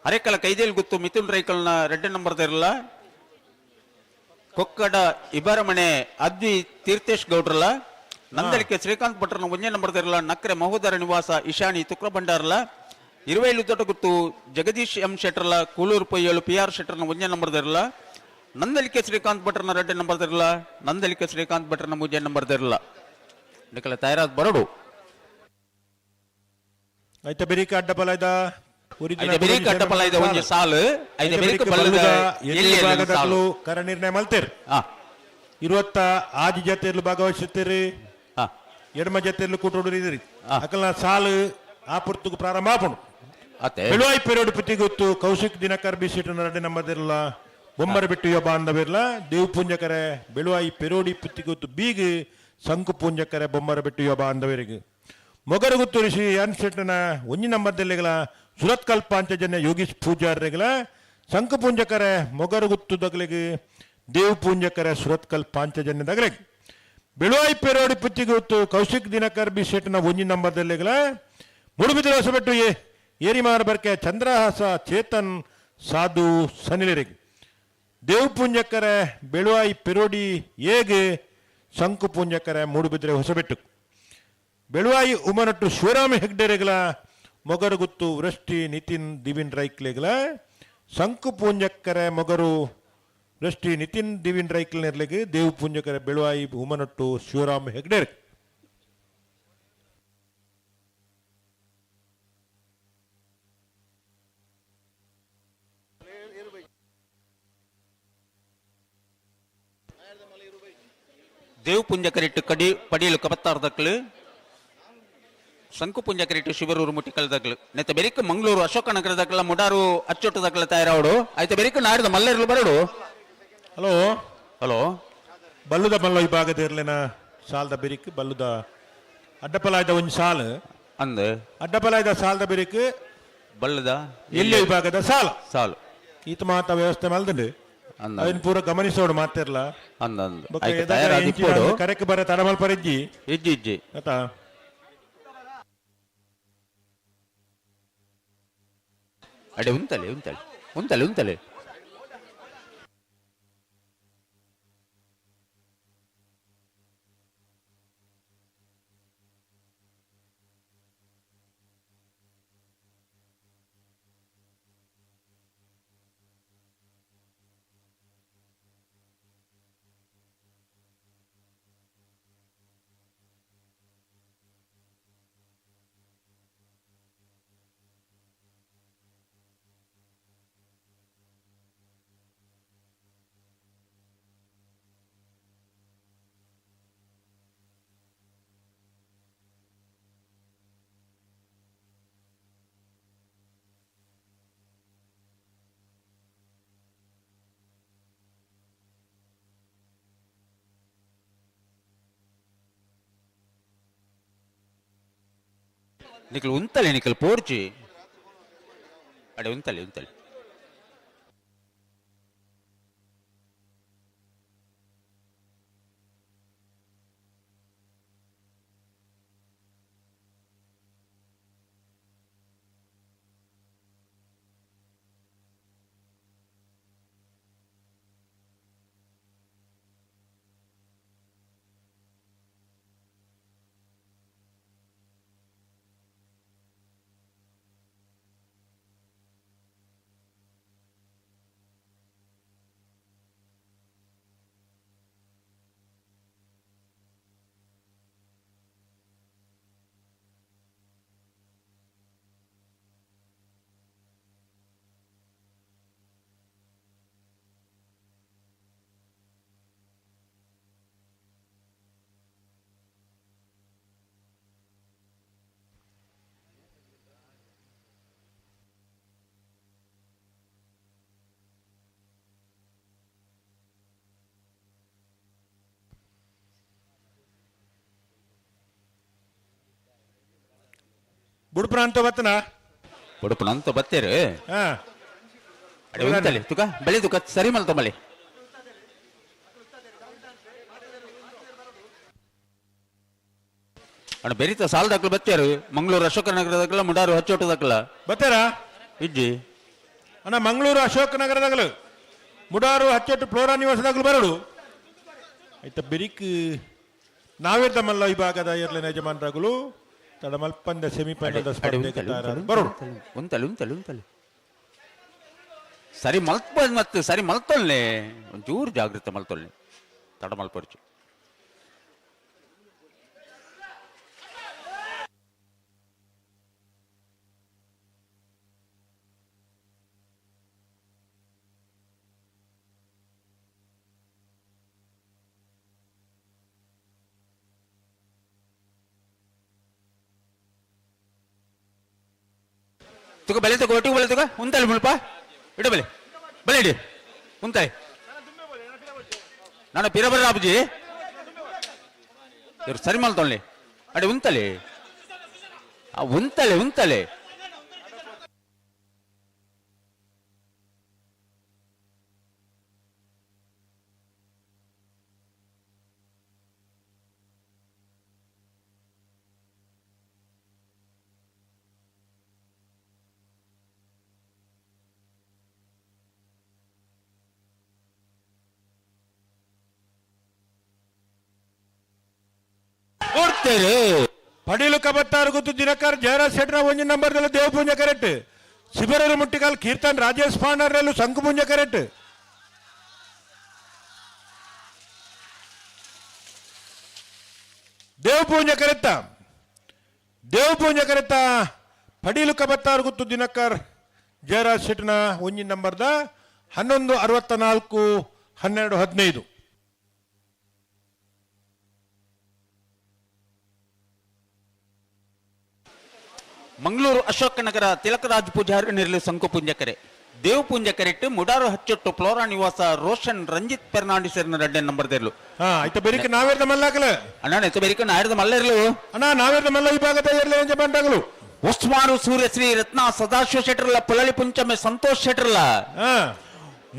ಅರೆಕಲ ಕೈದೇಲ್ ಗುತ್ತು ಮಿಥುನ್ ರೈಕಲ್ನ 2 ನಂಬರ್ದಿರಲ್ಲ ಕೊಕ್ಕಡ ಇಬರಮನೆ ಅದ್ವಿ ತೀರ್ಥೇಶ್ ಗೌಡ್ರಲ್ಲ ನಂದಲಿಕೆ ಶ್ರೀಕಾಂತ್ ಭಟ್ರನ 1ನೇ ನಂಬರ್ದಿರಲ್ಲ ನಕ್ರೆ ಮಹೋದರ ನಿವಾಸ ಇಶಾನಿ ತುಕ್ರ ಭಂಡಾರಲ್ಲ 20 ದೊಡ್ಡ ಗುತ್ತು ಜಗದೀಶ್ ಎಂ ಶೆಟ್ರಲ್ಲ ಕೂಲೂರು ಪೊಯ್ಯಲು PR ಶೆಟ್ರನ 1ನೇ ನಂಬರ್ದಿರಲ್ಲ ನಂದಲಿಕೆ ಶ್ರೀಕಾಂತ್ ಭಟ್ರನ 2 ನಂಬರ್ದಿರಲ್ಲ ನಂದಲಿಕೆ ಶ್ರೀಕಾಂತ್ ಭಟ್ರನ 3ನೇ ನಂಬರ್ದಿರಲ್ಲ ನಿಕಲ ತಯಾರಾದ ಬರೋಡು ಐತೆ ಬೆರೀಕ್ ಅಡ್ಡಬಲಾಯ್ದ ಬೆರಿಕ್ ಅಡ್ಡಪಲಾಯ್ದ ಒಂಜಿ ಸಾಲು ಐತೆ ಬೆರಿಕ್ ಬಲ್ಲದ ಎಲ್ಲಿ ಕರ ನಿರ್ಣಯ ಮಲ್ತೇರ್ 20 ಆದಿ ಜತೆರ್ಲು ಭಾಗವಹಿಸುತ್ತೀರಿ ಎಡಮ ಜತೆರ್ಲು ಕೂಟೋಡಿರಿ ಅಕಲ್ನ ಸಾಲು ಆ ಪುರ್ತುಗು ಪ್ರಾರಂಭ ಆಪುಂಡು ಬೆಳುವಾಯಿ ಪೆರೋಡು ಪುತ್ತಿ ಗೊತ್ತು ಕೌಶಿಕ್ ದಿನಕರ್ ಬಿಸಿಟು 2 ನಂಬರ್ದಿರಲ್ಲ ಬೊಮ್ಮರ ಬಿಟ್ಟು ಯ ಬಾಂಧವಿರ್ಲ ದೇವ್ ಪುಂಜಕರೆ ಬೆಳುವಾಯಿ ಪೆರೋಡಿ ಪುತ್ತಿ ಗೊತ್ತು ಬೀಗ್ ಸಂಕು ಪುಂಜಕರೆ ಬೊಮ್ಮರ ಬಿಟ್ಟು ಯ ಬಾಂಧವರಿಗೆ ಮೊಗರು ಗುತ್ತು ಋಷಿ ಎನ್ ಶೆಟ್ಟನ 1 ನಂಬರ್ದಲ್ಲಿಗಳ ಸುರತ್ ಕಲ್ಪಾಂಚಜನ್ಯ ಯೋಗೀಶ್ ಪೂಜಾರ್ರೆಗಳ ಸಂಕು ಪುಂಜಕರೆ ಮೊಗರು ಗುತ್ತು ದಗಲಿಗೆ ದೇವ್ ಪೂಂಜಕರೆ ಸುರತ್ ಕಲ್ಪಾಂಚಜನ್ಯ ದಗಲಿಗೆ ಬೆಳುವಾಯಿ ಪೆರೋಡಿ ಪುತ್ತಿ ಗೊತ್ತು ಕೌಶಿಕ್ ದಿನಕರ್ ಬಿ ಶೆಟ್ಟನ 1 ನಂಬರ್ದಲ್ಲಿಗಳ ಮುಡುಬಿದ್ರೆ ಹೊಸಬೆಟ್ಟು ಏರಿಮಾರ ಬರ್ಕೆ ಚಂದ್ರಹಾಸ ಚೇತನ್ ಸಾಧು ಸನಿಲರಿಗೆ ದೇವ್ ಪುಂಜಕರೆ ಬೆಳುವಾಯಿ ಪೆರೋಡಿ ಏಗೆ ಸಂಕು ಪುಂಜಕರೆ ಮೂಡುಬಿದ್ರೆ ಹೊಸಬೆಟ್ಟು ಬೆಳುವಾಯಿ ಉಮನಟ್ಟು ಶಿವರಾಮ ಹೆಗ್ಡೆರೆಗಳ ಮೊಗರು ಗುತ್ತು ವೃಷ್ಟಿ ನಿತಿನ್ ದಿವಿನ್ ರೈಕ್ಲೆಗಳ ಸಂಕು ಪೂಂಜಕ್ಕರೆ ಮೊಗರು ವೃಷ್ಟಿ ನಿತಿನ್ ದಿವಿನ್ ರೈಕ್ಲೆರ್ಲೆಗೆ ದೇವ್ ಪೂಂಜಕರೆ ಬೆಳುವಾಯಿ ಉಮನಟ್ಟು ಶಿವರಾಮ ಹೆಗ್ಡೆರೆ ದೇವ್ ಪುಂಜಕರಿಟ್ಟು ಕಡಿ ಪಡಿಯಲು ಕಬತ್ತಾರ್ದಕ್ಲು ಸಂಕು ಪುಂಜಕರಿಟ್ಟು ಶಿವರೂರು ಮುಟ್ಟಿಕಲ್ದಕ್ಲು ನೆತ್ತ ಬೆರಿಕ್ ಮಂಗಳೂರು ಅಶೋಕ ನಗರದಕ್ಲ ಮುಡಾರು ಅಚ್ಚೊಟ್ಟದಕ್ಲ ತಯಾರಾವಡು ಐತೆ ಬೆರಿಕ್ ನಾಡಿದ ಮಲ್ಲೇರ್ಲು ಬರೋಡು ಹಲೋ ಹಲೋ ಬಲ್ಲುದ ಮಲ್ಲ ವಿಭಾಗದ ಇರ್ಲಿನ ಸಾಲ್ದ ಬೆರಿಕ್ ಬಲ್ಲುದ ಅಡ್ಡಪಲಾಯ್ದ ಒಂದು ಸಾಲು ಅಂದ್ ಅಡ್ಡಪಲಾಯ್ದ ಸಾಲ್ದ ಬೆರಿಕ್ ಬಲ್ಲದ ಎಲ್ಲಿ ವಿಭಾಗದ ಸಾಲು ಸಾಲು ಈತ ಮಾತ ವ್ಯವಸ್ಥೆ ಮಲ್ದಂಡು ಅದನ್ನ ಪೂರ ಗಮನಿಸೋಡು ಮಾತಿರ್ಲ ಅಂದಂದು ತಯಾರಾದಿಪ್ಪೋಡು ಕರೆಕ್ ಬರ ತಡಮಲ್ ಪರಜ್ಜಿ ಇಜ್ಜಿ ಇಜ್ಜಿ ಆತಾ ಅಡೆ ಉಂತಲೆ ಉಂತಲೆ ಉಂತಲೆ ಉಂತಲೆ నికల్ ఉంతలే నికల్ పోర్చి అడే ఉంతలే ఉంతలే ಬುಡ್ಪುರಂತ ಬತ್ತನ ಬುಡ್ಪುರಂತ ಬತ್ತೇರು ಅಡೆ ಉಂತಲೆ ತುಕ ಬಲೆ ತುಕ ಸರಿ ಮಲ್ತ ಮಲೆ ಅಣ್ಣ ಬೆರಿತ ಸಾಲದಾಕ್ಲ ಬತ್ತೇರು ಮಂಗಳೂರು ಅಶೋಕ ನಗರದಾಗಲ ಮುಡಾರು ಹಚ್ಚೋಟದಾಗಲ ಬತ್ತಾರ ಇಜ್ಜಿ ಅಣ್ಣ ಮಂಗಳೂರು ಅಶೋಕ ನಗರದಾಗಲು ಮುಡಾರು ಹಚ್ಚೋಟು ಫ್ಲೋರಾ ನಿವಾಸದಾಗಲು ಬರಡು ಆಯ್ತ ಬೆರಿಕ್ ನಾವಿರ್ದಮಲ್ಲ ಈ ಭಾಗದ ಇರ್ಲಿನ ಯಜಮಾನರಾಗಲು ತಡಮಲ್ಪಂದ ಸೆಮಿಫೈನಲ್ ಸ್ಪರ್ಧೆಗೆ ಬರೋಡು ಉಂತಲೆ ಉಂತಲೆ ಉಂತಲೆ ಸರಿ ಮಲ್ತ್ ಮತ್ತೆ ಸರಿ ಮಲ್ತೊಳ್ಳೆ ಒಂಚೂರು ಜಾಗೃತ ಮಲ್ತೊಳ್ಳೆ ತಡ ಮಲ್ಪರ್ಚು ತುಕ ಬೆಲೆ ತಗೋ ಒಟ್ಟಿಗೆ ಬೆಲೆ ತಗೋ ಉಂತಲೆ ಮುಲ್ಪ ಇಡ ಬೆಲೆ ಬೆಲೆ ಇಡಿ ಉಂತಾಯ್ ನಾನು ಪಿರಬರ ರಾಬುಜಿ ಇವ್ರು ಸರಿ ಮಲ್ತೊಳ್ಳಿ ಅಡೆ ಉಂತಲೆ ಉಂತಲೆ ಉಂತಲೆ ಪಡೀಲು ಕಬತ್ತಾರು ಗೊತ್ತು ದಿನಕರ್ ಜಯರಾಜ್ ಶೆಟ್ರ ಒಂಜಿ ನಂಬರ್ದಲ್ಲ ದೇವಪುಂಜ ಕರೆಕ್ಟ್ ಶಿಬಿರರು ಮುಟ್ಟಿಕಾಲ್ ಕೀರ್ತನ್ ರಾಜೇಶ್ ಪಾಂಡರ್ರಲ್ಲೂ ಶಂಕುಪುಂಜ ಕರೆಕ್ಟ್ ದೇವಪುಂಜ ಕರೆತ್ತ ಪಡೀಲು ಕಬತ್ತಾರು ಗೊತ್ತು ದಿನಕರ್ ಜಯರಾಜ್ ಶೆಟ್ನ ಒಂಜಿ ನಂಬರ್ದ 1164-12-15 ಮಂಗಳೂರು ಅಶೋಕ ನಗರ ತಿಲಕರಾಜ್ ಪೂಜಾರಿ ನಿರ್ಲಿ ಸಂಕು ಪುಂಜಕರೆ ದೇವ್ ಪುಂಜಕರೆಟ್ಟು ಮುಡಾರು ಹಚ್ಚೊಟ್ಟು ಫ್ಲೋರಾ ನಿವಾಸ ರೋಷನ್ ರಂಜಿತ್ ಫೆರ್ನಾಂಡಿಸ್ ಎರಡ ನಂಬರ್ ದೇರ್ಲು ಆಯ್ತು ಬೆರಿಕೆ ನಾವೇರ್ದ ಮಲ್ಲಾಕಲ ಅಣ್ಣ ನೆತ್ತ ಬೆರಿಕೆ ನಾಯರ್ದ ಮಲ್ಲ ಇರ್ಲು ಅಣ್ಣ ನಾವೇರ್ದ ಮಲ್ಲ ಈ ಭಾಗದ ಇರ್ಲಿ ಅಂತ ಬಂದಾಗಲು ಉಸ್ಮಾನು ಸೂರ್ಯಶ್ರೀ ರತ್ನ ಸದಾಶಿವ ಶೆಟ್ರಲ್ಲ ಪುಲಳಿ ಪುಂಚಮೆ ಸಂತೋಷ್ ಶೆಟ್ರಲ್ಲ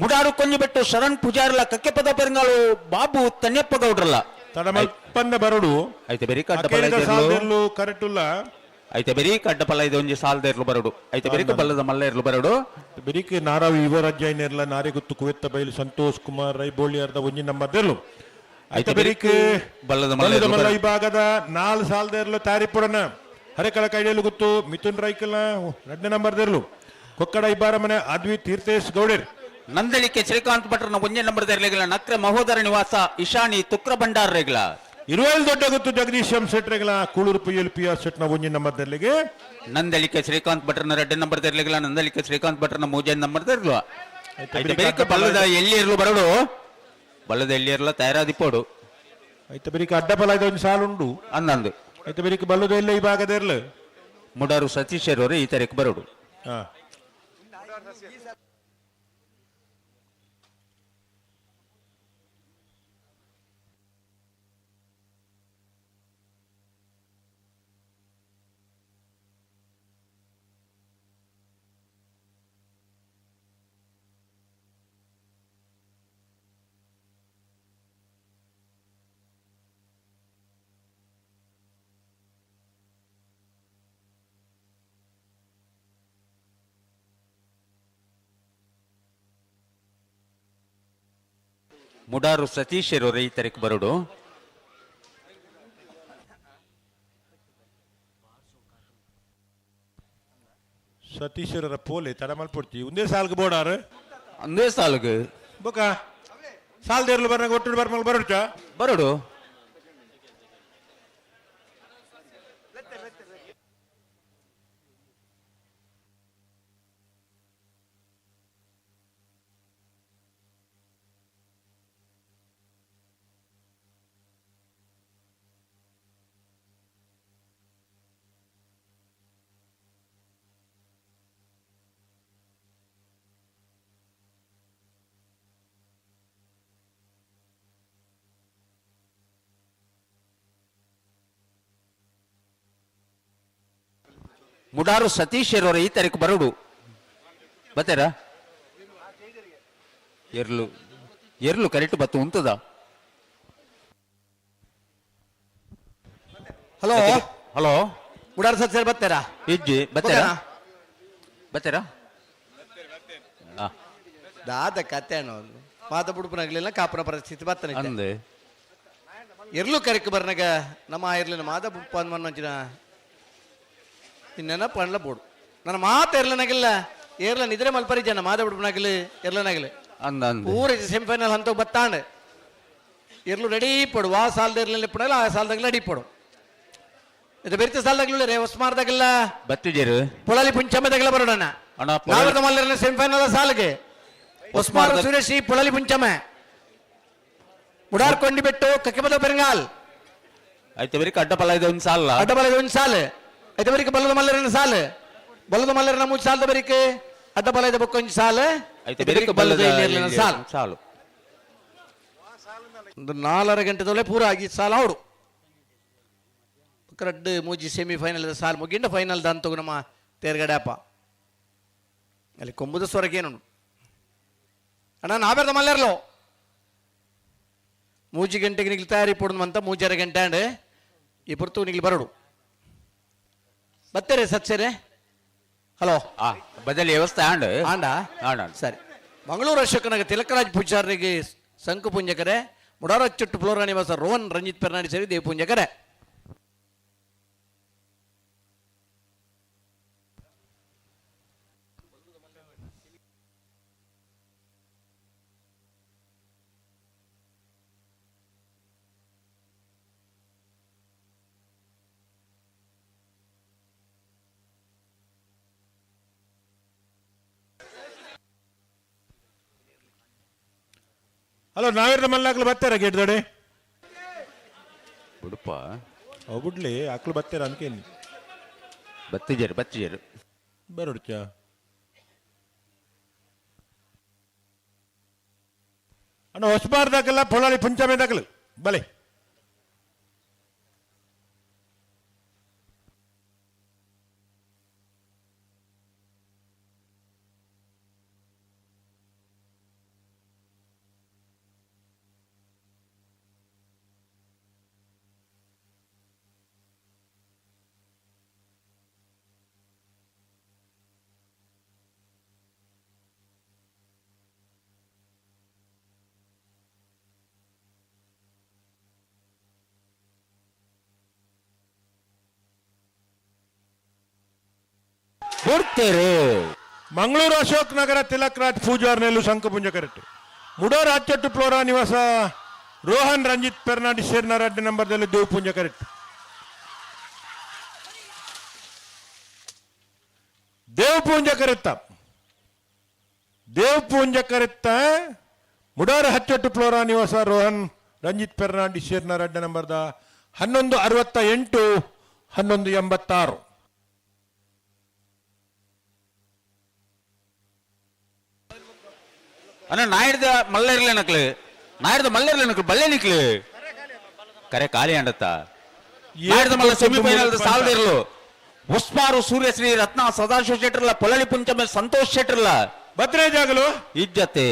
ಮುಡಾರು ಕೊಂಜುಬೆಟ್ಟು ಶರಣ್ ಪೂಜಾರ್ಲ ಕಕ್ಕೆಪದ ಪೆರಂಗಾಳು ಬಾಬು ತನ್ಯಪ್ಪ ಗೌಡ್ರಲ್ಲ ತಡಮಲ್ಪಂದ ಬರಡು ಐತೆ ಬೆರಿ ಕಡ್ಡ ಅಕೇರಿದ ಸಾಲ್ದೆರ್ಲು ಕರೆಕ್ಟುಲ್ಲ ಐತೆ ಬೆರಿ ಕಡ್ಡ ಪಲ್ಲ ಇದು ಒಂಜಿ ಸಾಲ್ದೇರ್ಲು ಬರಡು ಐತೆ ಬೆರಿಕ ಬಲ್ಲದ ಮಲ್ಲೇರ್ಲು ಬರಡು ಬೆರಿಕೆ ನಾರಾವಿ ಯುವರಾಜ್ಯನೆರ್ಲ ನಾರಿಗುತ್ತು ಕುವೆತ್ತ ಬೈಲು ಸಂತೋಷ್ ಕುಮಾರ್ ರೈಬೋಳಿಯರ್ದ ಒಂಜಿ ನಂಬರ್ದೆರ್ಲು ಐತೆ ಬೆರಿಕೆ ಬಲ್ಲದ ಮಲ್ಲ ವಿಭಾಗದ 4 ಸಾಲ್ದೇರ್ಲು ತಾರಿಪುಡನ ಹರೆಕಲ ಕೈಡೆಲು ಗುತ್ತು ಮಿಥುನ್ ರೈಕಲ 2ನೇ ನಂಬರ್ದೆರ್ಲು ಕೊಕ್ಕಡ ಇಬ್ಬಾರ ಮನೆ ಅದ್ವಿ ತೀರ್ಥೇಶ್ ಗೌಡರ್ ನಂದಳಿಕೆ ಶ್ರೀಕಾಂತ್ ಭಟ್ರನ ಒಂಜೆ ನಂಬರ್ ತೆರಲೆಗಳ ನಕ್ರೆ ಮಹೋದರ ನಿವಾಸ ಇಶಾನಿ ತುಕ್ರ ಭಂಡಾರ ರೇಗ್ಲ ಇರುವಲ್ ದೊಡ್ಡ ಗೊತ್ತು ಜಗದೀಶ್ ಎಂ ಸೆಟ್ರೆಗಳ ಕೂಳೂರು PLPR ಸೆಟ್ನ ಒಂಜಿ ನಂಬರ್ ತೆರಲಿಗೆ ನಂದಳಿಕೆ ಶ್ರೀಕಾಂತ್ ಭಟ್ರನ 2ನೇ ನಂಬರ್ ತೆರಲೆಗಳ ನಂದಳಿಕೆ ಶ್ರೀಕಾಂತ್ ಭಟ್ರನ 3ನೇ ನಂಬರ್ ತೆರಲು ಐತೆ ಬೇಕ ಬಲ್ಲದ ಎಳ್ಳಿರ್ಲು ಬರಡು ಬಲ್ಲದ ಎಳ್ಳಿರ್ಲ ತಯಾರಾದಿಪ್ಪೋಡು ಐತೆ ಬೇರಿಕೆ ಅಡ್ಡಬಲ ಒಂದು ಸಾಲುಂಡು ಅನ್ನಂದು ಐತೆ ಬೇರಿಕೆ ಬಲ್ಲದ ಎಲ್ಲ ಈ ಭಾಗದೆರ್ಲು ಮುಡಾರು ಸತೀಶ್ ಅವರು ಈ ತರಕ್ಕೆ ಬರಡು ಮುಡಾರು ಸತೀಶ್ ಅವರು ಈ ತರಕ್ಕೆ ಬರಡು ಸತೀಶ್ವರರ ಪೋಲೆ ತಡಮಲ್ಪಡ್ತಿ ಒಂದೇ ಸಾಲ್ಗೆ ಬೋಡಾರು ಒಂದೇ ಸಾಲ್ಗೆ ಬೊಕ ಸಾಲ್ದೇರ್ಲು ಬರ್ನಾಗ ಒಟ್ಟು ಬರ್ಮಲ್ ಬರಡ್ಚ ಬರಡು ಮುಡಾರು ಸತೀಶ್ ಅವರು ಈ ತರಕ್ಕೆ ಬರಡು ಬತ್ತಾರ ಎರ್ಲು ಎರ್ಲು ಕರೆಕ್ಟ್ ಬತ್ತು ಉಂಟದ ಹಲೋ ಹಲೋ ಮುಡಾರ್ ಸರ್ ಬರ್ತಾರಾ ಇಜ್ಜಿ ಬತ್ತಾರ ಬತ್ತಾರ ದಾದ ಕತೆ ಅನ್ನೋದು ಮಾತ ಬುಡುಪನಾಗ್ಲಿಲ್ಲ ಕಾಪುನ ಪರಿಸ್ಥಿತಿ ಬರ್ತಾನೆ ಅಂದೆ ಎರ್ಲು ಕರೆಕ್ ಬರ್ನಾಗ ನಮ್ಮ ಇರ್ಲಿನ ಮಾದ ಬುಪ್ಪ ಅಂದಿನ ಇನ್ನೇನ ಪಂಡ್ಲ ಬೋಡು ನನ್ನ ಮಾತು ಎರ್ಲನಾಗಿಲ್ಲ ಏರ್ಲ ನಿದ್ರೆ ಮಲ್ಪರಿಜನ ಮಾದ ಬುಡುಪನಾಗಿಲ್ಲ ಎರ್ಲನಾಗಿಲ್ಲ ಅಂದ ಪೂರ ಸೆಮಿಫೈನಲ್ ಅಂತ ಬತ್ತಾಂಡ್ ಎರ್ಲು ರೆಡಿ ಪಡು ಆ ಸಾಲದ ಎರ್ಲ ಪಡಲ್ಲ ಆ ಸಾಲದಾಗಲ್ಲ ರೆಡಿ ಪಡು ಇದು ಬೆರಿತ ಸಾಲದಾಗಲ್ಲ ರೇ ಹೊಸ್ಮಾರ್ದಾಗಲ್ಲ ಬತ್ತಿಜೇರು ಪೊಳಲಿ ಪುಂಚಮೆದಾಗಲ್ಲ ಬರೋಣ ನಾವರ್ದ ಮಲ್ಲರನ್ನ ಸೆಮಿಫೈನಲ್ ಸಾಲಿಗೆ ಹೊಸ್ಮಾರ್ ಸುರೇಶ್ ಪೊಳಲಿ ಪುಂಚಮೆ ಮುಡಾರ್ ಕೊಂಡಿಬಿಟ್ಟು ಕಕ್ಕೆಬದ ಪೆರಂಗಾಲ್ ಆಯ್ತು ಬರೀ ಅಡ್ಡಪಲ ಇದೆ ಒಂದು ಸಾಲ ಅಡ್ಡಬಲ ಒಂದು ಸಾಲು ಐತೆ ಬರೀಕ ಬಲ್ಲದ ಮಲ್ಲರನ್ನ ಸಾಲು ಬಲ್ಲದ ಮಲ್ಲರನ್ನ ಮೂರು ಸಾಲದ ಬರೀಕ ಅಡ್ಡಬಲ ಇದೆ ಬೊಕ್ಕ ಒಂದು ಸಾಲು ಆಯ್ತು ಬರೀಕ ಬಲ್ಲದ ಸಾಲು ಸಾಲು ಒಂದು 4 ಗಂಟೆದೊಳಗೆ ಪೂರ ಆಗಿ ಸಾಲ ಅವಡು ಕರೆಕ್ಟ್ ಮೂಜಿ ಸೆಮಿಫೈನಲ್ ಸಾಲು ಮುಗಿಂಡ ಫೈನಲ್ ದಂತ ನಮ್ಮ ತೇರ್ಗಡೆ ಅಪ್ಪ ಅಲ್ಲಿ ಕೊಂಬುದ ಸ್ವರಗೇನು ಅಣ್ಣ ನಾವೆರ್ದ ಮಲ್ಲೆರ್ಲೋ 3 ಗಂಟೆಗೆ ನಿಗ್ಲಿ ತಯಾರಿ ಪೊಡುವಂತ 3:30 ಗಂಟೆ ಅಂಡ್ ಈ ಪುರ್ತು ನಿಗ್ಲಿ ಬರಡು ಬತ್ತೇರೆ ಸಚ್ಚರೆ ಹಲೋ ಬದಲಿ ವ್ಯವಸ್ಥೆ ಆಂಡ್ ಆಂಡ ಆಂಡ ಸರಿ ಮಂಗಳೂರು ಅಶೋಕನಾಗ ತಿಲಕರಾಜ್ ಪೂಜಾರಿಗೆ ಸಂಕು ಪುಂಜಕರೆ ಮುಡಾರ ಚುಟ್ಟು ಫ್ಲೋರಾ ನಿವಾಸ ರೋಹನ್ ರಂಜಿತ್ ಪೆರ್ನಾಡಿ ಸೇರಿ ದೇವ್ ಪುಂಜಕರೆ ಹಲೋ ನಾವೇರ್ದ ಮಲ್ಲಾಕ್ಲು ಬರ್ತಾರ ಗೇಟ್ ದೊಡೆ ಉಡುಪ ಅವು ಬಿಡ್ಲಿ ಆಕ್ಳು ಬರ್ತಾರ ಅನ್ಕೇನಿ ಬತ್ತಿಜೇರು ಬರೋಡ್ಚ ಅಣ್ಣ ಹೊಸಬಾರ್ದಾಗಲ್ಲ ಪೊಳಾಳಿ ಪುಂಚಮೇದಾಗಲು ಬಲೆ ಕೊಡ್ತೇರು. ಮಂಗಳೂರು ಅಶೋಕ್ ನಗರ ತಿಲಕ್ ರಾಜ್ ಪೂಜಾರ್ ನೆಲ್ಲು ಸಂಕುಪುಂಜ ಕರೆಕ್ಟ್. ಮುಡೋರ್ ಅಚ್ಚೊಟ್ಟು ಫ್ಲೋರಾ ನಿವಾಸ ರೋಹನ್ ರಂಜಿತ್ ಪೆರ್ನಾಡಿ ಶೇರ್ನ 2 ನಂಬರ್ದಲ್ಲಿ ದೇವ್ ಪುಂಜ ಕರೆಕ್ಟ್. ದೇವ್ ಪೂಂಜ ಕರೆತ್ತ ಮುಡಾರ ಹಚ್ಚೊಟ್ಟು ಫ್ಲೋರಾ ನಿವಾಸ ರೋಹನ್ ರಂಜಿತ್ ಪೆರ್ನಾಡಿ ಶೇರ್ನ 2 ನಂಬರ್ದ 1168 1186. ಅಣ್ಣ ನಾಯ್ದ ಮಲ್ಲೇರ್ಲೇನಕ್ಲು ಬಲ್ಲೆ ನಿಕ್ಲು ಕರೆ ಖಾಲಿ ಅಂಡತ್ತ ನಾಯ್ದ ಮಲ್ಲ ಸೆಮಿಫೈನಲ್ ಸಾಲದಿರ್ಲು ಉಸ್ಮಾರು ಸೂರ್ಯಶ್ರೀ ರತ್ನ ಸದಾಶಿವ ಶೆಟ್ರಲ್ಲ ಪೊಲಳಿ ಪುಂಚಮೆ ಸಂತೋಷ್ ಶೆಟ್ರಲ್ಲ ಭದ್ರೇ ಜಾಗಲು ಇಜ್ಜತೆ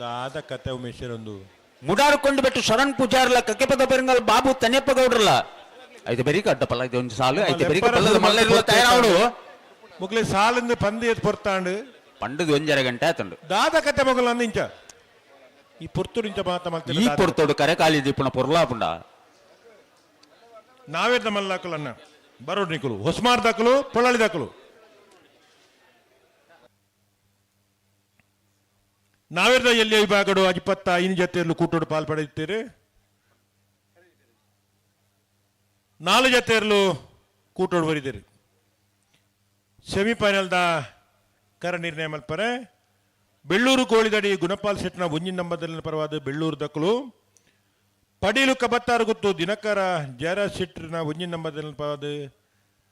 ದಾದ ಕತೆ ಉಮೇಶ್ವರೊಂದು ಮುಡಾರ್ಕೊಂಡು ಬಿಟ್ಟು ಶರಣ್ ಪೂಜಾರ್ಲ ಕಕ್ಕೆಪದ ಪೆರಂಗಲ್ ಬಾಬು ತನ್ಯಪ್ಪ ಗೌಡ್ರಲ್ಲ ಐದು ಬೆರಿಕ ಅಡ್ಡ ಪಲ್ಲ ಇದು ಒಂದು ಸಾಲು ಐದು ಬೆರಿಕ ಪಲ್ಲದ ಮಲ್ಲೇರ್ಲ ತಯಾರಾವಡು ಮುಗ್ಲಿ ಸಾಲಿಂದ ಪಂದಿ ಎತ್ ಪೊರ್ತಾಂಡು ಪಂಡದು 1.5 ಗಂಟೆ ಆತಂಡು ದಾದ ಕತೆ ಮಗಲ ಅಂದಿಂಚ ಈ ಪುರ್ತೂರು ಇಂಚ ಮಾತ ಮಾಡ್ತಾರೆ ಈ ಪುರ್ತೋಡು ಕರೆ ಖಾಲಿ ದೀಪುಣ ಪೊರ್ಲಾಪುಂಡ ನಾವೇದ ಮಲ್ಲಾಕಲನ್ನ ಬರೋಡ್ ನಿಕಲು ಹೊಸ್ಮಾರ್ ದಾಖಲು ಪೊಳ್ಳಾಳಿ ದಾಖಲು ನಾವೇದ ಎಲ್ಲಿ ವಿಭಾಗಡು 25 ಜೊತೆಯಲ್ಲೂ ಕೂಟೋಡು ಪಾಲ್ಪಡೆಯುತ್ತೀರಿ. 4 ಜೊತೆಯಲ್ಲೂ ಕೂಟೋಡು ಬರಿದ್ದೀರಿ. ಸೆಮಿಫೈನಲ್ದ ಕರ ನಿರ್ಣಯ ಮಲ್ಪರೆ ಬೆಳ್ಳೂರು ಕೋಳಿದಡಿ ಗುಣಪಾಲ್ ಶೆಟ್ನ 1 ನಂಬರ್ದಲ್ಲಿ ಪರವಾದ ಬೆಳ್ಳೂರು ದಕ್ಕಲು ಪಡೀಲು ಕಬತ್ತಾರು ಗುತ್ತು ದಿನಕರ ಜಯರಾಜ್ ಶೆಟ್ರಿನ 1 ನಂಬರ್ದಲ್ಲಿ ಪರವಾದ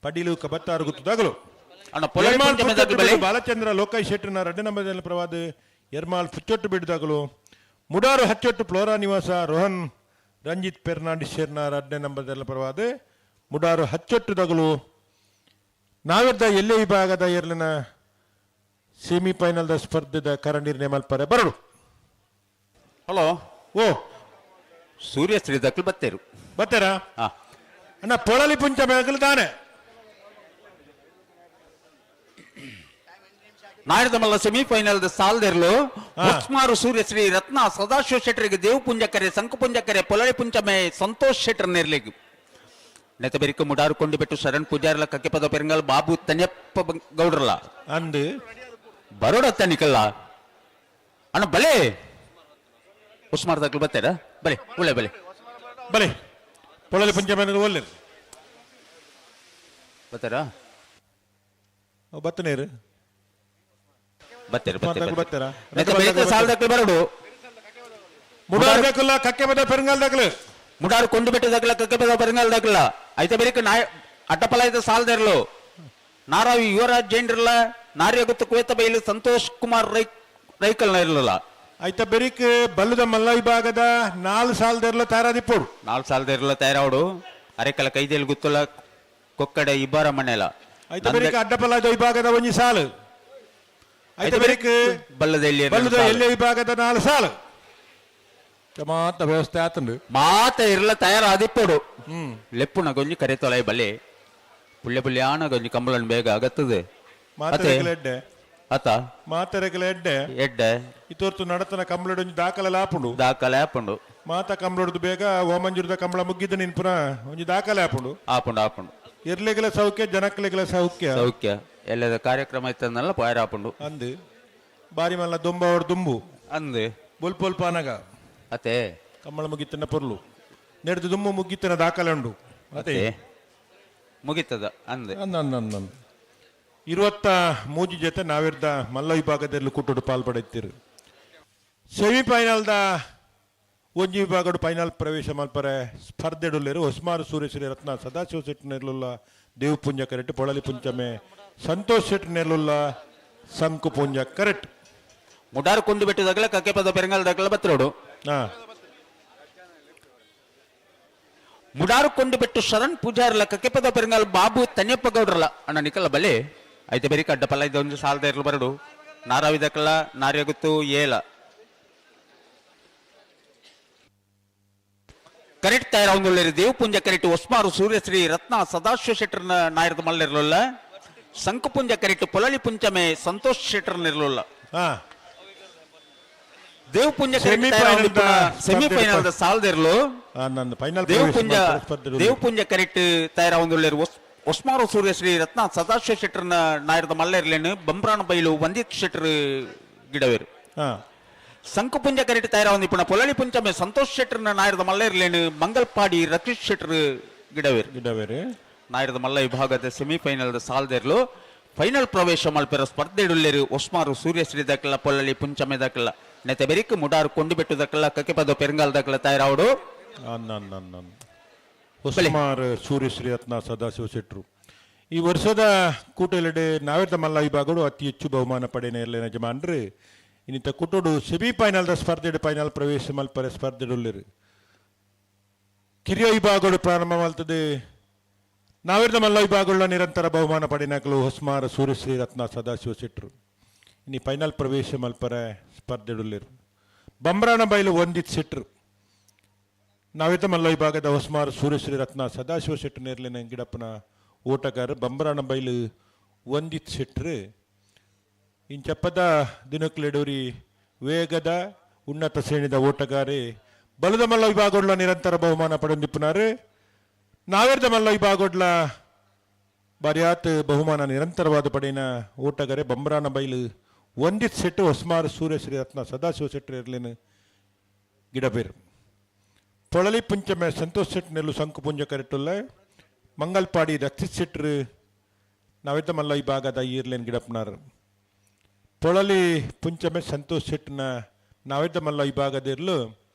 ಪಡೀಲು ಕಬತ್ತಾರು ಗುತ್ತು ದಗಲು ಬಾಲಚಂದ್ರ ಲೋಕಾಯ್ ಶೆಟ್ರಿನ 2 ನಂಬರ್ದಲ್ಲಿ ಪರವಾದ ಎರ್ಮಾಲ್ ಪುಚ್ಚೊಟ್ಟು ಬಿಡ್ದಾಗಲು ಮುಡಾರು ಹಚ್ಚೊಟ್ಟು ಫ್ಲೋರಾ ನಿವಾಸ ರೋಹನ್ ರಂಜಿತ್ ಪೆರ್ನಾಡಿ ಶೇರ್ನ 2 ನಂಬರ್ದಲ್ಲಿ ಪರವಾದ ಮುಡಾರು ಹಚ್ಚೊಟ್ಟು ದಗಲು ನಾವಿದ್ದ ಎಲ್ಲೇ ವಿಭಾಗದ ಎರ್ಲಿನ ಸೆಮಿಫೈನಲ್ದ ಸ್ಪರ್ಧೆದ ಕರ ನಿರ್ಣಯ ಮಲ್ಪರೆ ಬರಡು. ಹಲೋ ಓ ಸೂರ್ಯಶ್ರೀ ದಕ್ಕಲು ಬತ್ತೇರಾ ಅಣ್ಣ ಪೊಳಲಿ ಪುಂಚ ಬೆಳಕಲು ತಾನೆ ನಾಡಿದ ಮಲ್ಲ ಸೆಮಿಫೈನಲ್ ಸಾಲದಿರ್ಲು ಉಸ್ಮಾರು ಸೂರ್ಯಶ್ರೀ ರತ್ನ ಸದಾಶಿವ ಶೆಟ್ಟರಿಗೆ ದೇವ್ ಪುಂಜಕರೆ ಸಂಕು ಪುಂಜಕರೆ ಪೊಲಳಿ ಪುಂಚಮೆ ಸಂತೋಷ್ ಶೆಟ್ಟರ್ ನಿರ್ಲಿಗು ನೆತ ಬೆರಿಕ ಮುಡಾರುಕೊಂಡು ಬಿಟ್ಟು ಶರಣ್ ಪೂಜಾರ್ಲ ಕಕ್ಕೆಪದ ಪೆರಂಗಲ್ ಬಾಬು ತನ್ಯಪ್ಪ ಗೌಡ್ರಲ್ಲ ಅಂದು ಬರೋಡ ತನಿಕಲ್ಲ ಅಣ್ಣ ಬಲೆ ಉಸ್ಮಾರ್ ದಕ್ಕಲು ಬತ್ತೇರ ಬಲೆ ಒಳ್ಳೆ ಬಲೆ ಪೊಳಲಿ ಪುಂಚಮೆ ಒಳ್ಳೆ ಬತ್ತಾರಾ ಬತ್ತನೇರು ಬರಡು ಮುಡಾರ್ಬೇಕಲ್ಲ ಕಕ್ಕೆ ಬದ ಪೆರಂಗಾಲ್ ದಾಖಲೆ ಮುಡಾರು ಕೊಂಡು ಬಿಟ್ಟದಾಗಲ ಕಕ್ಕೆ ಬದ ಪೆರಂಗಾಲ್ ದಾಖಲ ಐತೆ ಬೆರಿಕ ಅಡ್ಡಪಲ ಐತೆ ಸಾಲದಿರ್ಲು ನಾರಾವಿ ಯುವರಾಜ್ ಜೈನ್ರಲ್ಲ ನಾರ್ಯಗುತ್ತು ಕುವೆತ ಬೈಲು ಸಂತೋಷ್ ಕುಮಾರ್ ರೈಕಲ್ನ ಇರಲಿಲ್ಲ ಐತೆ ಬೆರಿಕ ಬಲ್ಲದ ಮಲ್ಲ ವಿಭಾಗದ 4 ಸಾಲದಿರ್ಲ ತಯಾರಾದಿಪ್ಪೋಡು 4 ಸಾಲದಿರ್ಲ ತಯಾರಾವಡು ಅರೆಕಲ ಕೈದೇಲಿ ಗುತ್ತಲ ಕೊಕ್ಕಡೆ ಇಬ್ಬರ ಮನೆಲ ಐತೆ ಬೆರಿಕ ಅಡ್ಡಪಲ ವಿಭಾಗದ 1 ಸಾಲು ಐತೆ ಬೆರಿಕ ಬಲ್ಲದ ಎಲ್ಲೇ ವಿಭಾಗದ 4 ಸಾಲು ಮಾತ ವ್ಯವಸ್ಥೆ ಆತಂಡು ಮಾತ ಇರ್ಲ ತಯಾರಾದಿಪ್ಪೋಡು ಲೆಪ್ಪುನ ಗೊಂಜಿ ಕರೆತೊಲೈ ಬಲೆ ಪುಳ್ಳೆ ಆಣ ಗೊಂಜಿ ಕಂಬಳನ್ ಬೇಗ ಆಗತ್ತದೆ ಎಡ್ಡೆ ಅತ ಮಾತೆರೆಗಲ ಎಡ್ಡೆ ಇತೋರ್ತು ನಡತನ ಕಂಬಳೊಂದು ದಾಖಲೆ ಆಪುಂಡು ಮಾತ ಕಂಬಳೊಡ್ದು ಬೇಗ ಓಮಂಜುರದ ಕಂಬಳ ಮುಗಿದ ನೀನ್ ಪುನಃ ಒಂಜಿ ದಾಖಲೆ ಆಪುಂಡು ಇರ್ಲಿಗಲ ಸೌಖ್ಯ ಜನಕ್ಲೆಗಲ ಸೌಖ್ಯ ಎಲ್ಲದ ಕಾರ್ಯಕ್ರಮ ಇತ್ತಂದಲ್ಲ ಪಾಯರಾಪುಂಡು ಅಂದು ಬಾರಿ ಮಲ್ಲ ದುಂಬವಡು ದುಂಬು ಅಂದು ಬುಲ್ಪುಲ್ ಪಾನಗ ಅತೆ ಕಂಬಳ ಮುಗಿತನ ಪೊರ್ಲು ನೆಡ್ದು ದುಂಬು ಮುಗಿತನ ದಾಖಲೆ ಉಂಡು ಅದೇ ಮುಗಿತದ ಅಂದು 23 ಜೊತೆ ನಾವಿರ್ದ ಮಲ್ಲ ವಿಭಾಗದಲ್ಲಿ ಕೂಟೋಡು ಪಾಲ್ಪಡುತ್ತೀರು. ಸೆಮಿಫೈನಲ್ದ 1 ವಿಭಾಗಡು ಫೈನಲ್ ಪ್ರವೇಶ ಮಲ್ಪರೆ ಸ್ಪರ್ಧೆಡುಲ್ಲೇರು ಹೊಸ್ಮಾರು ಸೂರ್ಯಶ್ರೀ ರತ್ನ ಸದಾಶಿವ ಶೆಟ್ಟಿ ನೆರ್ಲುಲ್ಲ ದೇವ್ ಪುಂಜ ಕರೆಟ್ ಪೊಳಲಿ ಪುಂಚಮೆ ಸಂತೋಷ್ ಶೆಟ್ಟಿ ನೆರ್ಲುಲ್ಲ ಸಂಕು ಪುಂಜ ಕರೆಟ್ ಮುಡಾರು ಕೊಂಡು ಬಿಟ್ಟದಾಗಲ ಕಕ್ಕೆ ಪದ ಪೆರಂಗಾಲ್ ದಾಖಲ ಬತ್ತರೋಡು ಮುಡಾರು ಕೊಂಡು ಬಿಟ್ಟು ಶರಣ್ ಪೂಜಾರ್ಲ ಕಕ್ಕೆ ಪದ ಪೆರಂಗಾಲ್ ಬಾಬು ತನ್ಯಪ್ಪ ಗೌಡ್ರಲ್ಲ ಅಣ್ಣ ನಿಕಲ್ಲ ಬಲೆ ಐತೆ ಬೆರಿಕ ಅಡ್ಡಪಲ್ಲ ಇದೊಂದು ಸಾಲದ ಇರ್ಲು ಬರಡು Naravi ದಕ್ಕಲ ನಾರ್ಯಗುತ್ತು ಏಲ correct ತಯಾರಾವುದಿಲ್ಲ Dev Punja correct ಉಸ್ಮಾರು ಸೂರ್ಯಶ್ರೀ Ratna Sadashiva ಶೆಟ್ಟರ್ನ ನಾಯರದ ಮಲ್ಲಿರಲಿಲ್ಲ ಸಂಕು Punja correct ಪೊಲಳಿ ಪುಂಚಮೆ Santosh ಶೆಟ್ಟರ್ನ ಇರಲಿಲ್ಲ Dev Punja semifinal ಸಾಲದಿರ್ಲು Dev Punja correct ತಯಾರಾವುದಿಲ್ಲ ಒಸ್ಮಾರು ಸೂರ್ಯಶ್ರೀ Ratna Sadashiva ಶೆಟ್ಟರ್ನ ನಾಯರದ ಮಲ್ಲೇರ್ಲೇನು ಬಂಬ್ರಾಣ ಬೈಲು Vandit Shettar ಗಿಡವೇರು ಸಂಕುಪುಂಜ correct ತಯಾರಾವಂದಿಪ್ಪಣ ಪೊಲಳಿ ಪುಂಚಮೆ Santosh ಶೆಟ್ಟರ್ನ ನಾಯರದ ಮಲ್ಲೇರ್ಲೇನು Mangalpady Rakshit Shettar ಗಿಡವೇರು ನಾಯರದ ಮಲ್ಲ ವಿಭಾಗದ ಸೆಮಿಫೈನಲ್ ಸಾಲ್ದೇರ್ಲು ಫೈನಲ್ ಪ್ರವೇಶ ಮಲ್ಪೆರ ಸ್ಪರ್ಧೆಡುಲ್ಲೇರು ಒಸ್ಮಾರು ಸೂರ್ಯಶ್ರೀ ದಕ್ಕಲ ಪೊಲಳಿ ಪುಂಚಮೆ ದಕ್ಕಲ ನೆತೆ ಬೆರಿಕ್ ಮುಡಾರು ಕೊಂಡುಬೆಟ್ಟು ದಕ್ಕಲ ಕಕೆಪದ ಪೆರಂಗಾಲ್ ದಕ್ಕಲ ತಯಾರಾವಡು ಒಸ್ಮಾರ್ ಸೂರ್ಯಶ್ರೀ ರತ್ನ ಸದಾಶಿವ ಶೆಟ್ರು ಈ ವರ್ಷದ ಕೂಟಲೆಡೆ ನಾವೇರ್ದ ಮಲ್ಲ ವಿಭಾಗಗಳು ಅತಿ ಹೆಚ್ಚು ಬಹುಮಾನ ಪಡೆಯ ಯಜಮಾನ್ರು ಇನ್ನಿತ ಕುಟೋಡು ಸೆಮಿಫೈನಲ್ ಸ್ಪರ್ಧೆಡು ಫೈನಲ್ ಪ್ರವೇಶ ಮಲ್ಪರೆ ಸ್ಪರ್ಧೆಡುಲ್ಲೇರು ಕಿರಿಯ ವಿಭಾಗಗಳು ಪ್ರಾರಂಭ ಮಾಡ್ತದೆ ನಾವೇರ್ದ ಮಲ್ಲ ವಿಭಾಗಗಳ ನಿರಂತರ ಬಹುಮಾನ ಪಡೆಯಲು ಹೊಸ್ಮಾರ ಸೂರ್ಯಶ್ರೀ ರತ್ನ ಸದಾಶಿವ ಶೆಟ್ರು ಇನ್ನು ಫೈನಲ್ ಪ್ರವೇಶ ಮಲ್ಪರೆ ಸ್ಪರ್ಧೆಡುಲ್ಲೇರು ಬಂಬ್ರಾಣ ಬೈಲು ವಂದಿತ್ ಶೆಟ್ರು ನಾವೇತ ಮಲ್ಲ ವಿಭಾಗದ ಹೊಸ್ಮಾರ್ ಸೂರ್ಯಶ್ರೀ ರತ್ನ ಸದಾಶಿವ ಶೆಟ್ರು ನೇರ್ಲಿನ ಗಿಡಪ್ಪನ ಓಟಗಾರ ಬಂಬ್ರಾಣ ಬೈಲು ವಂದಿತ್ ಶೆಟ್ರು ಇಂಚಪ್ಪದ ದಿನಕ್ಲೆಡೂರಿ ವೇಗದ ಉನ್ನತ ಶ್ರೇಣಿದ ಓಟಗಾರೆ ಬಲದ ಮಲ್ಲ ವಿಭಾಗಗಳ ನಿರಂತರ ಬಹುಮಾನ ಪಡೆದಿಪ್ಪುನಾರು ನಾವೇರ್ದ ಮಲ್ಲ ವಿಭಾಗಗಳ ಬಾರಿಯಾತ್ ಬಹುಮಾನ ನಿರಂತರವಾದ ಪಡೆಯಿನ ಓಟಗಾರೆ ಬಂಬ್ರಾಣ ಬೈಲು ವಂದಿತ್ ಶೆಟ್ಟು ಹೊಸ್ಮಾರ್ ಸೂರ್ಯಶ್ರೀ ರತ್ನ ಸದಾಶಿವ ಶೆಟ್ರು ಇರ್ಲೇನು ಗಿಡಬೇರು ಪೊಳಲಿ ಪುಂಚಮೆ ಸಂತೋಷ್ ಶೆಟ್ ನೆಲ್ಲು ಸಂಕು ಪುಂಜ ಕರೆಟ್ಟುಲ್ಲ ಮಂಗಲ್ಪಾಡಿ ರಕ್ಷಿತ್ ಶೆಟ್ರು ನಾವೇತ ಮಲ್ಲ ವಿಭಾಗದ ಈರ್ಲೇನ್ ಗಿಡಪ್ಪನಾರು ಪೊಳಲಿ ಪುಂಚಮೆ ಸಂತೋಷ್ ಶೆಟ್ನ ನಾವೇತ ಮಲ್ಲ ವಿಭಾಗದಿರ್ಲು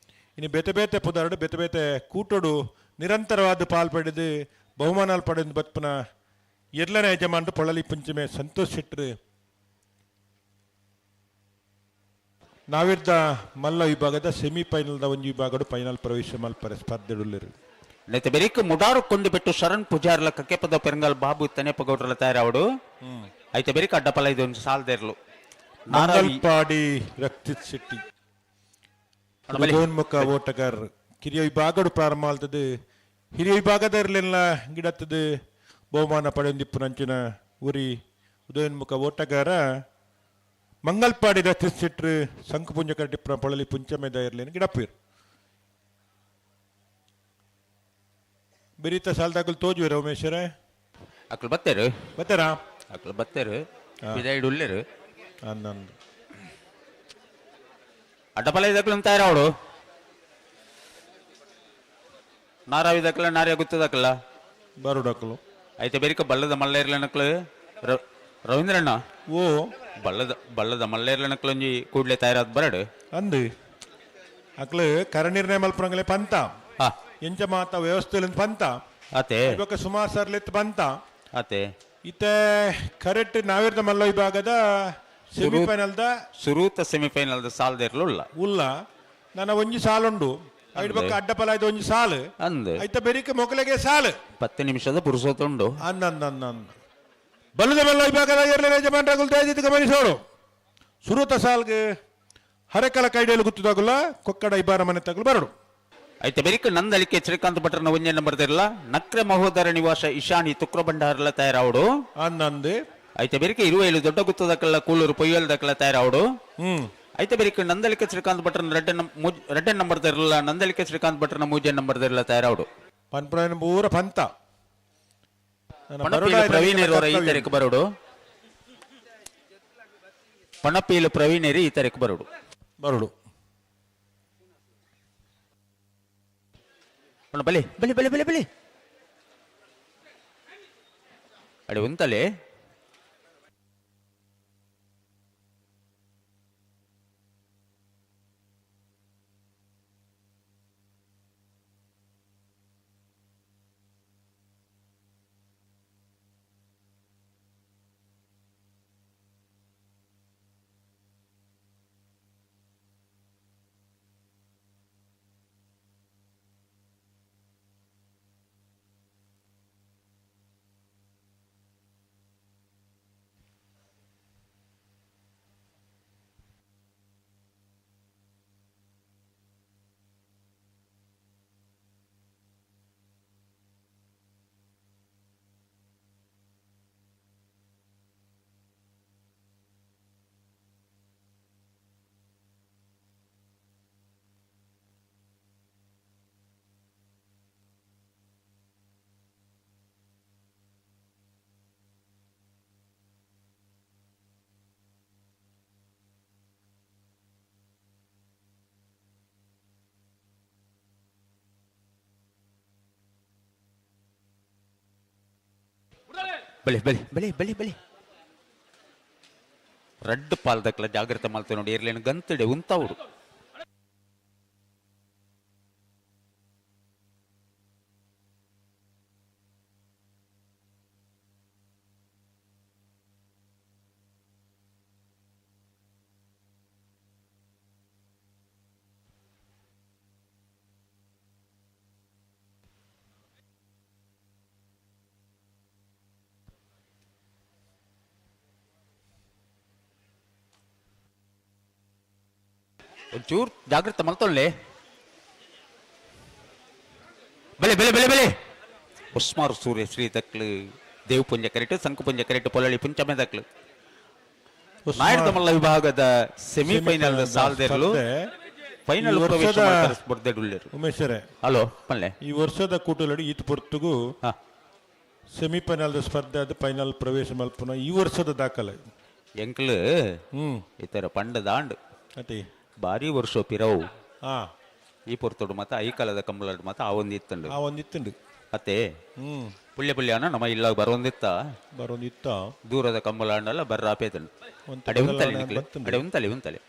ಇನ್ನು ಬೇತೆ ಬೇತೆ ಪುದಾರ್ಡು ಬೇತೆ ಬೇತೆ ಕೂಟೋಡು ನಿರಂತರವಾದ ಪಾಲ್ ಪಡೆದು ಬಹುಮಾನಾలు ಪಡೆದು ಬತ್ಪನ ಎರ್ಲನ ಯಜಮಾನರು ಪೊಳಲಿ ಪುಂಚಮೆ ಸಂತೋಷ್ ಶೆಟ್ರು ನಾವಿರ್ದ ಮಲ್ಲ ವಿಭಾಗದ ಸೆಮಿಫೈನಲ್ದ ಒಂದು ವಿಭಾಗಡು ಫೈನಲ್ ಪ್ರವೇಶ ಮಲ್ಪರೆ ಸ್ಪರ್ಧೆಡುಲ್ಲೇರು ನೆತೆ ಬೆರಿಕ್ ಮುಡಾರು ಕೊಂಡುಬೆಟ್ಟು ಶರಣ್ ಪೂಜಾರ್ಲ ಕಕ್ಕೆಪದ ಪೆರಂಗಾಲ್ ಬಾಬು ತನೆಪಗೌಡ್ರಲ ತಯಾರಾವಡು ಐತೆ ಬೆರಿಕ್ ಅಡ್ಡಪಲ ಇದು ಒಂದು ಸಾಲ್ದೇರ್ಲು ನಾಗಲ್ಪಾಡಿ ರಕ್ಷಿತ್ ಶೆಟ್ಟಿ ಉದಯೋನ್ಮುಖ ಓಟಗಾರರು ಕಿರಿಯ ವಿಭಾಗಡು ಪ್ರಾರಂಭ ಆಗ್ತದೆ ಹಿರಿಯ ವಿಭಾಗದಲ್ಲೆಲ್ಲ ಗಿಡತ್ತದು ಬಹುಮಾನ ಪಡೆಯೊಂದಿಪ್ಪು ನಂಚಿನ ಉರಿ ಉದಯೋನ್ಮುಖ ಓಟಗಾರ ಮಂಗಲ್ಪಾಡಿ ರಕ್ಷಿತ್ ಶೆಟ್ರು ಸಂಕು ಪುಂಜ ಕಟ್ಟಿಪ್ಪನ ಪೊಳಲಿ ಪುಂಚಮೆದ ಇರ್ಲೇನು ಗಿಡಪ್ಪೀರು ಬೆರೀತ ಸಾಲ್ದಾಗಲು ತೋಜುವೆ ರಮೇಶ್ವರ ಅಕ್ಲು ಬತ್ತೇರು ಬತ್ತಾರಾ ಅಕ್ಲು ಬತ್ತೇರು ಬಿದಾಯಿಡು ಉಲ್ಲೇರು ಅನ್ನೊಂದು ಅಡ್ಡಪಲ ಇದಕ್ಕಲು ತಯಾರಾವಡು ನಾರಾವಿದಕ್ಕಲ ನಾರ್ಯ ಗುತ್ತದಕ್ಕಲ್ಲ ಬರುಡಕ್ಕಲು ಐತೆ ಬೆರಿಕ ಬಲ್ಲದ ಮಲ್ಲೇರ್ಲನಕ್ಲು ರವೀಂದ್ರಣ್ಣ ಓ ಬಲ್ಲದ ಮಲ್ಲೇರ್ಲನಕ್ಲೊಂಜಿ ಕೂಡ್ಲೆ ತಯಾರಾದ ಬರಡು ಅಂದು ಅಕ್ಲು ಕರನಿರ್ಣಯ ಮಲ್ಪರಂಗಲೆ ಪಂತ ಎಂಚ ಮಾತ ವ್ಯವಸ್ಥೆಲಿಂದ ಪಂತ ಅತೆ ಇವಾಗ ಸುಮಾರು ಸರ್ಲೆತ್ ಪಂತ ಅತೆ ಇತ್ತೆ ಕರೆಕ್ಟ್ ನಾವಿರ್ದ ಮಲ್ಲ ವಿಭಾಗದ ಸೆಮಿಫೈನಲ್ದ ಸುರೂತ ಸೆಮಿಫೈನಲ್ ಸಾಲ್ದೇರ್ಲು ಉಲ್ಲ ನನ್ನ ಒಂಜಿ ಸಾಲುಂಡು ಐದು ಪಕ್ಕ ಅಡ್ಡಪಲ ಇದು ಒಂಜಿ ಸಾಲು ಅಂದು ಐತ ಬೆರಿಕೆ ಮೊಕಲೆಗೆ ಸಾಲು 10 ನಿಮಿಷದ ಪುರುಸೋತುಂಡು ಅಂದ ಬಲ್ಲದ ಮಲ್ಲ ವಿಭಾಗದ ಎರ್ಲೆ ಯಜಮಾನರಾಗಲು ದಯವಿಟ್ಟು ಗಮನಿಸೋಡು ಸುರೂತ ಸಾಲ್ಗೆ ಹರಕಲ ಕೈಡಿಯಲ್ಲಿ ಗುತ್ತದಾಗುಲ್ಲ ಕೊಕ್ಕಡ ಇಬ್ಬರ ಮನೆ ತಗಲು ಬರಡು ಐತೆ ಬೆರಿಕ ನಂದಳಿಕೆ ಶ್ರೀಕಾಂತ್ ಭಟ್ರನ ಒಂಜೆ ನಂಬರ್ ಇರಲ್ಲ ನಕ್ರೆ ಮಹೋದರ ನಿವಾಸ ಇಶಾನಿ ತುಕ್ರ ಭಂಡಾರಲ ತಯಾರಾವಡು ಅಂದಂದೆ ಐತೆ ಬೆರಿಕೆ 27 ದೊಡ್ಡ ಗುತ್ತದಕ್ಕಲ್ಲ ಕೂಳೂರು ಪೊಯ್ಯಲ್ ದಕ್ಕಲ ತಯಾರಾವಡು ಐತೆ ಬೆರಿಕ ನಂದಳಿಕೆ ಶ್ರೀಕಾಂತ್ ಭಟ್ರನ ರೆಡ್ಡೆ ನಂಬರ್ ಇರಲ್ಲ ನಂದಳಿಕೆ ಶ್ರೀಕಾಂತ್ ಭಟ್ರನ ಮೂಜೆ ನಂಬರ್ ಇರಲ್ಲ ತಯಾರಾವಡು ಪನ್ಪುರ ಪೂರ ಪಂತ ಪ್ರವೀಣೇರು ಈ ತಾರೀಕು ಬರೋಡು ಪಣಪೀಲು ಪ್ರವೀಣೇರಿ ಈ ತಾರೀಕು ಬರೋಡು ಬಲಿ ಬಲಿ ಬಲಿ ಬಲಿ ಬಲಿ ಅಡಿ ಉಂತಲೇ ಬೆಳಿ ಬೆಳಿ ಬೆಳಿ ಬೆಳಿ ಬೆಳಿ ರಡ್ಡು ಪಾಲ್ದಕ್ಲ ಜಾಗ್ರತೆ ಮಾಡ್ತೇವೆ ನೋಡಿ ಇರ್ಲೇನು ಗಂತಡೆ ಉಂತಾವ್ರು ಒಂಚೂರು ಜಾಗ್ರತೆ ಮಲ್ತೊಳ್ಳೆ ಬೆಳೆ ಬೆಳೆ ಬೆಳೆ ಬೆಳೆ ಉಸ್ಮಾರು ಸೂರ್ಯ ಶ್ರೀ ದಕ್ಲು ದೇವ್ ಪುಂಜ ಕರೆಕ್ಟ್ ಸಂಕು ಪುಂಜ ಕರೆಕ್ಟ್ ಪೊಲಳಿ ಪುಂಚಮೆ ದಕ್ಲು ನಾಯಕ ಮಲ್ಲ ವಿಭಾಗದ ಸೆಮಿಫೈನಲ್ ಸಾಲ್ದೆರ್ಲು ಫೈನಲ್ ಉಮೇಶರೇ ಹಲೋ ಪಲ್ಲೆ ಈ ವರ್ಷದ ಕೂಟಲಡಿ ಈತ್ ಪೊರ್ತುಗು ಸೆಮಿಫೈನಲ್ ಸ್ಪರ್ಧೆ ಅದು ಫೈನಲ್ ಪ್ರವೇಶ ಮಲ್ಪುನ ಈ ವರ್ಷದ ದಾಖಲೆ ಎಂಕ್ಲು ಇತರ ಪಂಡ ದಾಂಡ್ ಅತಿ ಭಾರಿ ವರ್ಷ ಪಿರವು ಹಾ ಈ ಪೊರ್ತೋಡು ಮತ್ತ ಐ ಕಾಲದ ಕಂಬಳಡ್ ಮತ್ತ ಆ ಒಂದಿತ್ತಂಡು ಅತ್ತೆ ಪುಳ್ಯ ಪುಳ್ಯನ ನಮ್ಮ ಇಲ್ಲ ಬರೋಂದಿತ್ತ ದೂರದ ಕಂಬಳಾಂಡಲ್ಲ ಬರ್ರಾಪೇತಂಡು ಅಡೆ ಉಂತಲೆ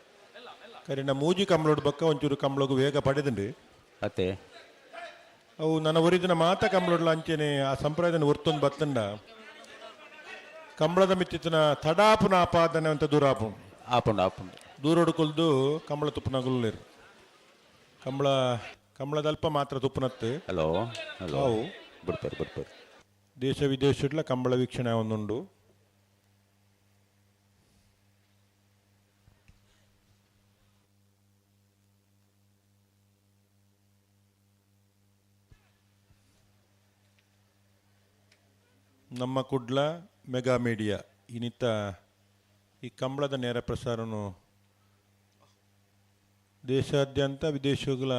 ಕರೆ ನಮ್ಮ ಮೂಜಿ ಕಂಬಳೋಡ್ ಬಕ್ಕ ಒಂಚೂರು ಕಂಬಳಗು ವೇಗ ಪಡೆದಂಡು ಅತ್ತೆ ಅವು ನನ್ನ ಒರಿಜಿನ ಮಾತ ಕಂಬಳೋಡ್ಲ ಅಂಚೆನೆ ಆ ಸಂಪ್ರದಾಯದ ಹೊರ್ತೊಂದು ಬತ್ತಂಡ ಕಂಬಳದ ಮಿತ್ತಿನ ತಡಾಪುನ ಆಪಾದನೆ ಅಂತ ದೂರಾಪು ಆಪುಂಡು ದೂರೋಡು ಕೊಲ್ದು ಕಂಬಳ ತುಪ್ಪನಗುಲ್ಲೇರು ಕಂಬಳದಲ್ಪ ಮಾತ್ರ ತುಪ್ಪನತ್ತು ಹಲೋ ಅವು ಬಿಡ್ತಾರೆ ದೇಶ ವಿದೇಶಡ್ಲ ಕಂಬಳ ವೀಕ್ಷಣೆ ಒಂದುಂಡು ನಮ್ಮ ಕುಡ್ಲ ಮೆಗಾ ಮೀಡಿಯಾ ಇನ್ನಿತ್ತ ಈ ಕಂಬಳದ ನೇರ ಪ್ರಸಾರನು ದೇಶಾದ್ಯಂತ ವಿದೇಶಗಳ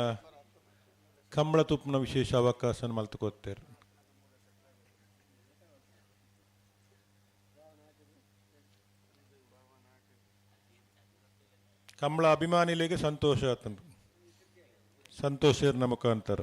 ಕಂಬಳ ತುಪ್ಪನ ವಿಶೇಷ ಅವಕಾಶ ಮಲ್ತುಕೊತ್ತೇರು ಕಂಬಳ ಅಭಿಮಾನಿಗಳಿಗೆ ಸಂತೋಷ ಆತಂದು ಸಂತೋಷೇರ್ನ ಮುಖಾಂತರ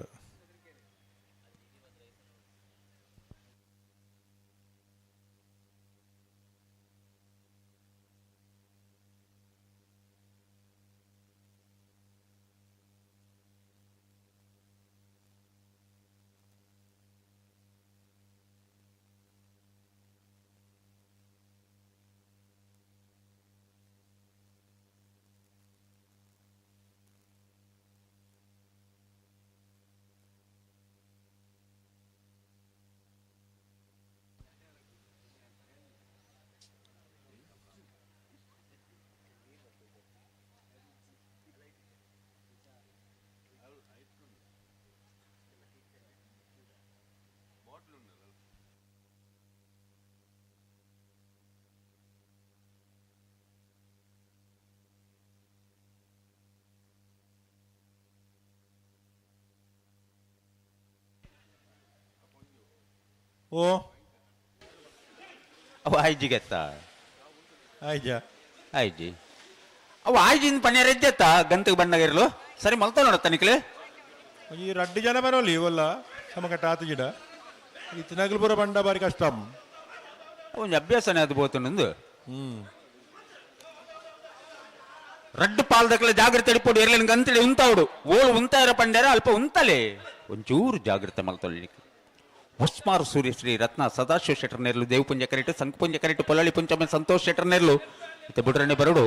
ಓ ಅವ ಆಯ್ಜಿಗೆತ್ತ ಆಯ್ಜಿ ಅವ ಆಯ್ಜಿನ ಪನ್ಯಾರ ಎದ್ದೆತ್ತ ಗಂತಗೆ ಬಂದಾಗಿರ್ಲು ಸರಿ ಮಲ್ತ ನೋಡತ್ತ ನಿಕ್ಲೆ ಈ 2 ಜನ ಬರೋಲಿ ಇವಲ್ಲ ಸಮಕಟ್ಟ ಆತು ಗಿಡ ಈ ತಿನ್ನಗಲ್ಪುರ ಬಂಡ ಬಾರಿ ಕಷ್ಟ ಅವನ ಅಭ್ಯಾಸನೇ ಅದು ಬೋತುಂಡು ರಡ್ಡು ಪಾಲ್ದಕ್ಲ ಜಾಗ್ರತೆ ಅಡಿಪೋಡು ಇರ್ಲಿ ಗಂತಡಿ ಉಂತಾವುಡು ಓಳು ಉಂತಾಯಿರ ಪಂಡ್ಯಾರ ಅಲ್ಪ ಉಂತಲೆ ಒಂಚೂರು ಜಾಗ್ರತೆ ಮಲ್ತೊಳ್ಳಿ ಉಸ್ಮಾರು ಸೂರ್ಯ ಶ್ರೀ ರತ್ನ ಸದಾಶಿವ ಶೆಟ್ಟರ್ ನೇರ್ಲು ದೇವ್ ಪುಂಜ ಕರೆಕ್ಟ್ ಸಂಕ ಪುಂಜ ಕರೆಕ್ಟ್ ಪೊಲಳಿ ಪುಂಚಮೆ ಸಂತೋಷ್ ಶೆಟ್ಟರ್ ನೇರ್ಲು ಮತ್ತೆ ಬಿಡ್ರನೆ ಬರಡು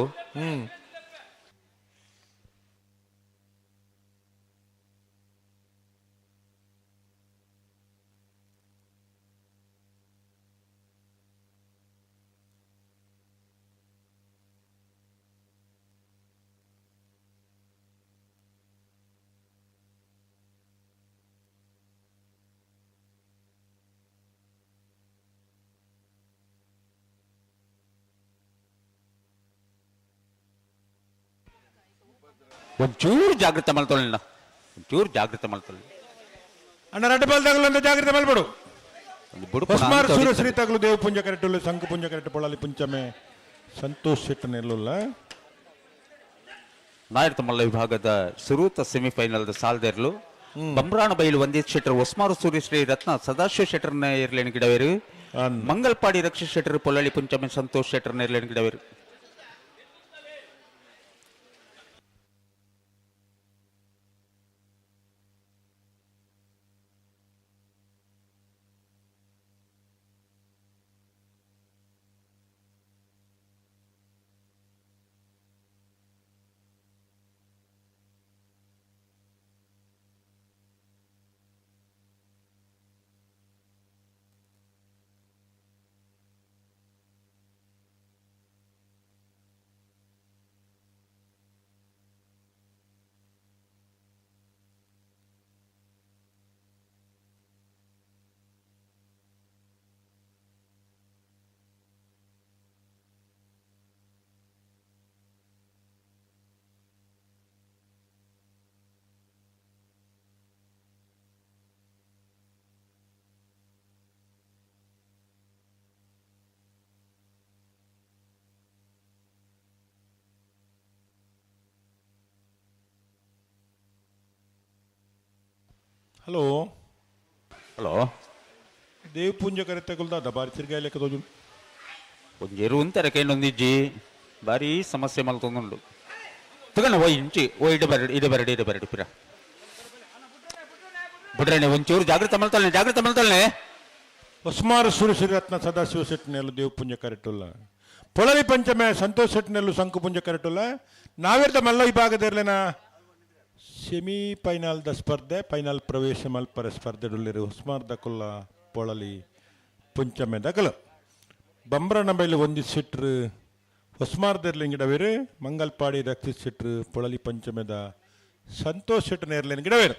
ಒಂಚೂರು ಜಾಗ್ರತೆ ಮಲ್ತೊಳ್ಳ ಅಣ್ಣ ರಡ್ಡು ಬಾಲ್ ತಗಲು ಜಾಗ್ರತೆ ಮಲ್ಬಿಡು ಉಸ್ಮಾರು ಸೂರ್ಯ ಶ್ರೀ ತಗಲು ದೇವ್ ಪುಂಜ ಕರೆಕ್ಟ್ ಸಂಕ ಪುಂಜ ಕರೆಕ್ಟ್ ಪೊಳಲಿ ಪುಂಚಮೆ ಸಂತೋಷ್ ಶೆಟ್ಟರ್ ನೆಲ್ಲುಲ್ಲ ನಾಯಕ ಮಲ್ಲ ವಿಭಾಗದ ಸುರೂತ ಸೆಮಿಫೈನಲ್ ಸಾಲ್ದೆರ್ಲು ಬಂಬ್ರಾಣ ಬೈಲು ಒಂದೇ ಶೆಟ್ಟರ್ ಉಸ್ಮಾರು ಸೂರ್ಯ ಶ್ರೀ ರತ್ನ ಸದಾಶಿವ ಶೆಟ್ಟರ್ನ ಇರ್ಲೇನು ಗಿಡವೇರು ಮಂಗಲ್ಪಾಡಿ ರಕ್ಷಿತ್ ಶೆಟ್ಟರ್ ಪೊಲಳಿ ಪುಂಚಮೆ ಸಂತೋಷ್ ಶೆಟ್ಟರ್ ನೆರಳಿನ ಗಿಡವೇರು. ಹಲೋ ಹಲೋ ದೇವ್ ಪೂಂಜೆ ಕರೆ ತಗೊಳ್ದ ಬಾರಿ ತಿರ್ಗಾಯಿ ಲೆಕ್ಕ ತೋಜು ಒಂಜೇರು ಅಂತಾರೆ ಕೈನೊಂದಿಜ್ಜಿ ಭಾರಿ ಸಮಸ್ಯೆ ಮಲ್ತೊಂದುಂಡು ತಗೊಂಡು ಓ ಇಂಚಿ ಓ ಇಡೆ ಬರಡಿ ಪಿರ ಬಿಡ್ರೇನೆ ಒಂಚೂರು ಜಾಗೃತ ಮಲ್ತಾಳೆ ಹೊಸ್ಮಾರು ಸುರಸಿರತ್ನ ಸದಾಶಿವ ಶೆಟ್ಟಿನೆಲ್ಲು ದೇವ್ ಪುಂಜ ಕರೆಟುಲ್ಲ ಪೊಳಲಿ ಪಂಚಮೆ ಸಂತೋಷ್ ಶೆಟ್ಟಿನೆಲ್ಲು ಸಂಕು ಪುಂಜ ಕರೆಟುಲ್ಲ ನಾವಿರ್ದ ಮಲ್ಲ ವಿಭಾಗದರ್ಲೆನ ಸೆಮಿ ಫೈನಲ್ ಸ್ಪರ್ಧೆ ಫೈನಲ್ ಪ್ರವೇಶ ಮಲ್ಪರ ಸ್ಪರ್ಧೆಡುಲ್ಲಿರು ಹೊಸ್ಮಾರ್ ದಕುಲ್ಲ ಪೊಳಲಿ ಪುಂಚಮೆ ದಕಲ ಬಂಬ್ರನ ಬೈಲು ಒಂದಿ ಸಿಟ್ರು ಹೊಸ್ಮಾರ್ದರ್ಲಿಂಗಿಡವೇರು ಮಂಗಲ್ಪಾಡಿ ರಕ್ಷಿತ್ ಸಿಟ್ರು ಪೊಳಲಿ ಪಂಚಮೆದ ಸಂತೋಷ್ ಶೆಟ್ಟಿನ ಇರ್ಲಿನ ಗಿಡವೇರು.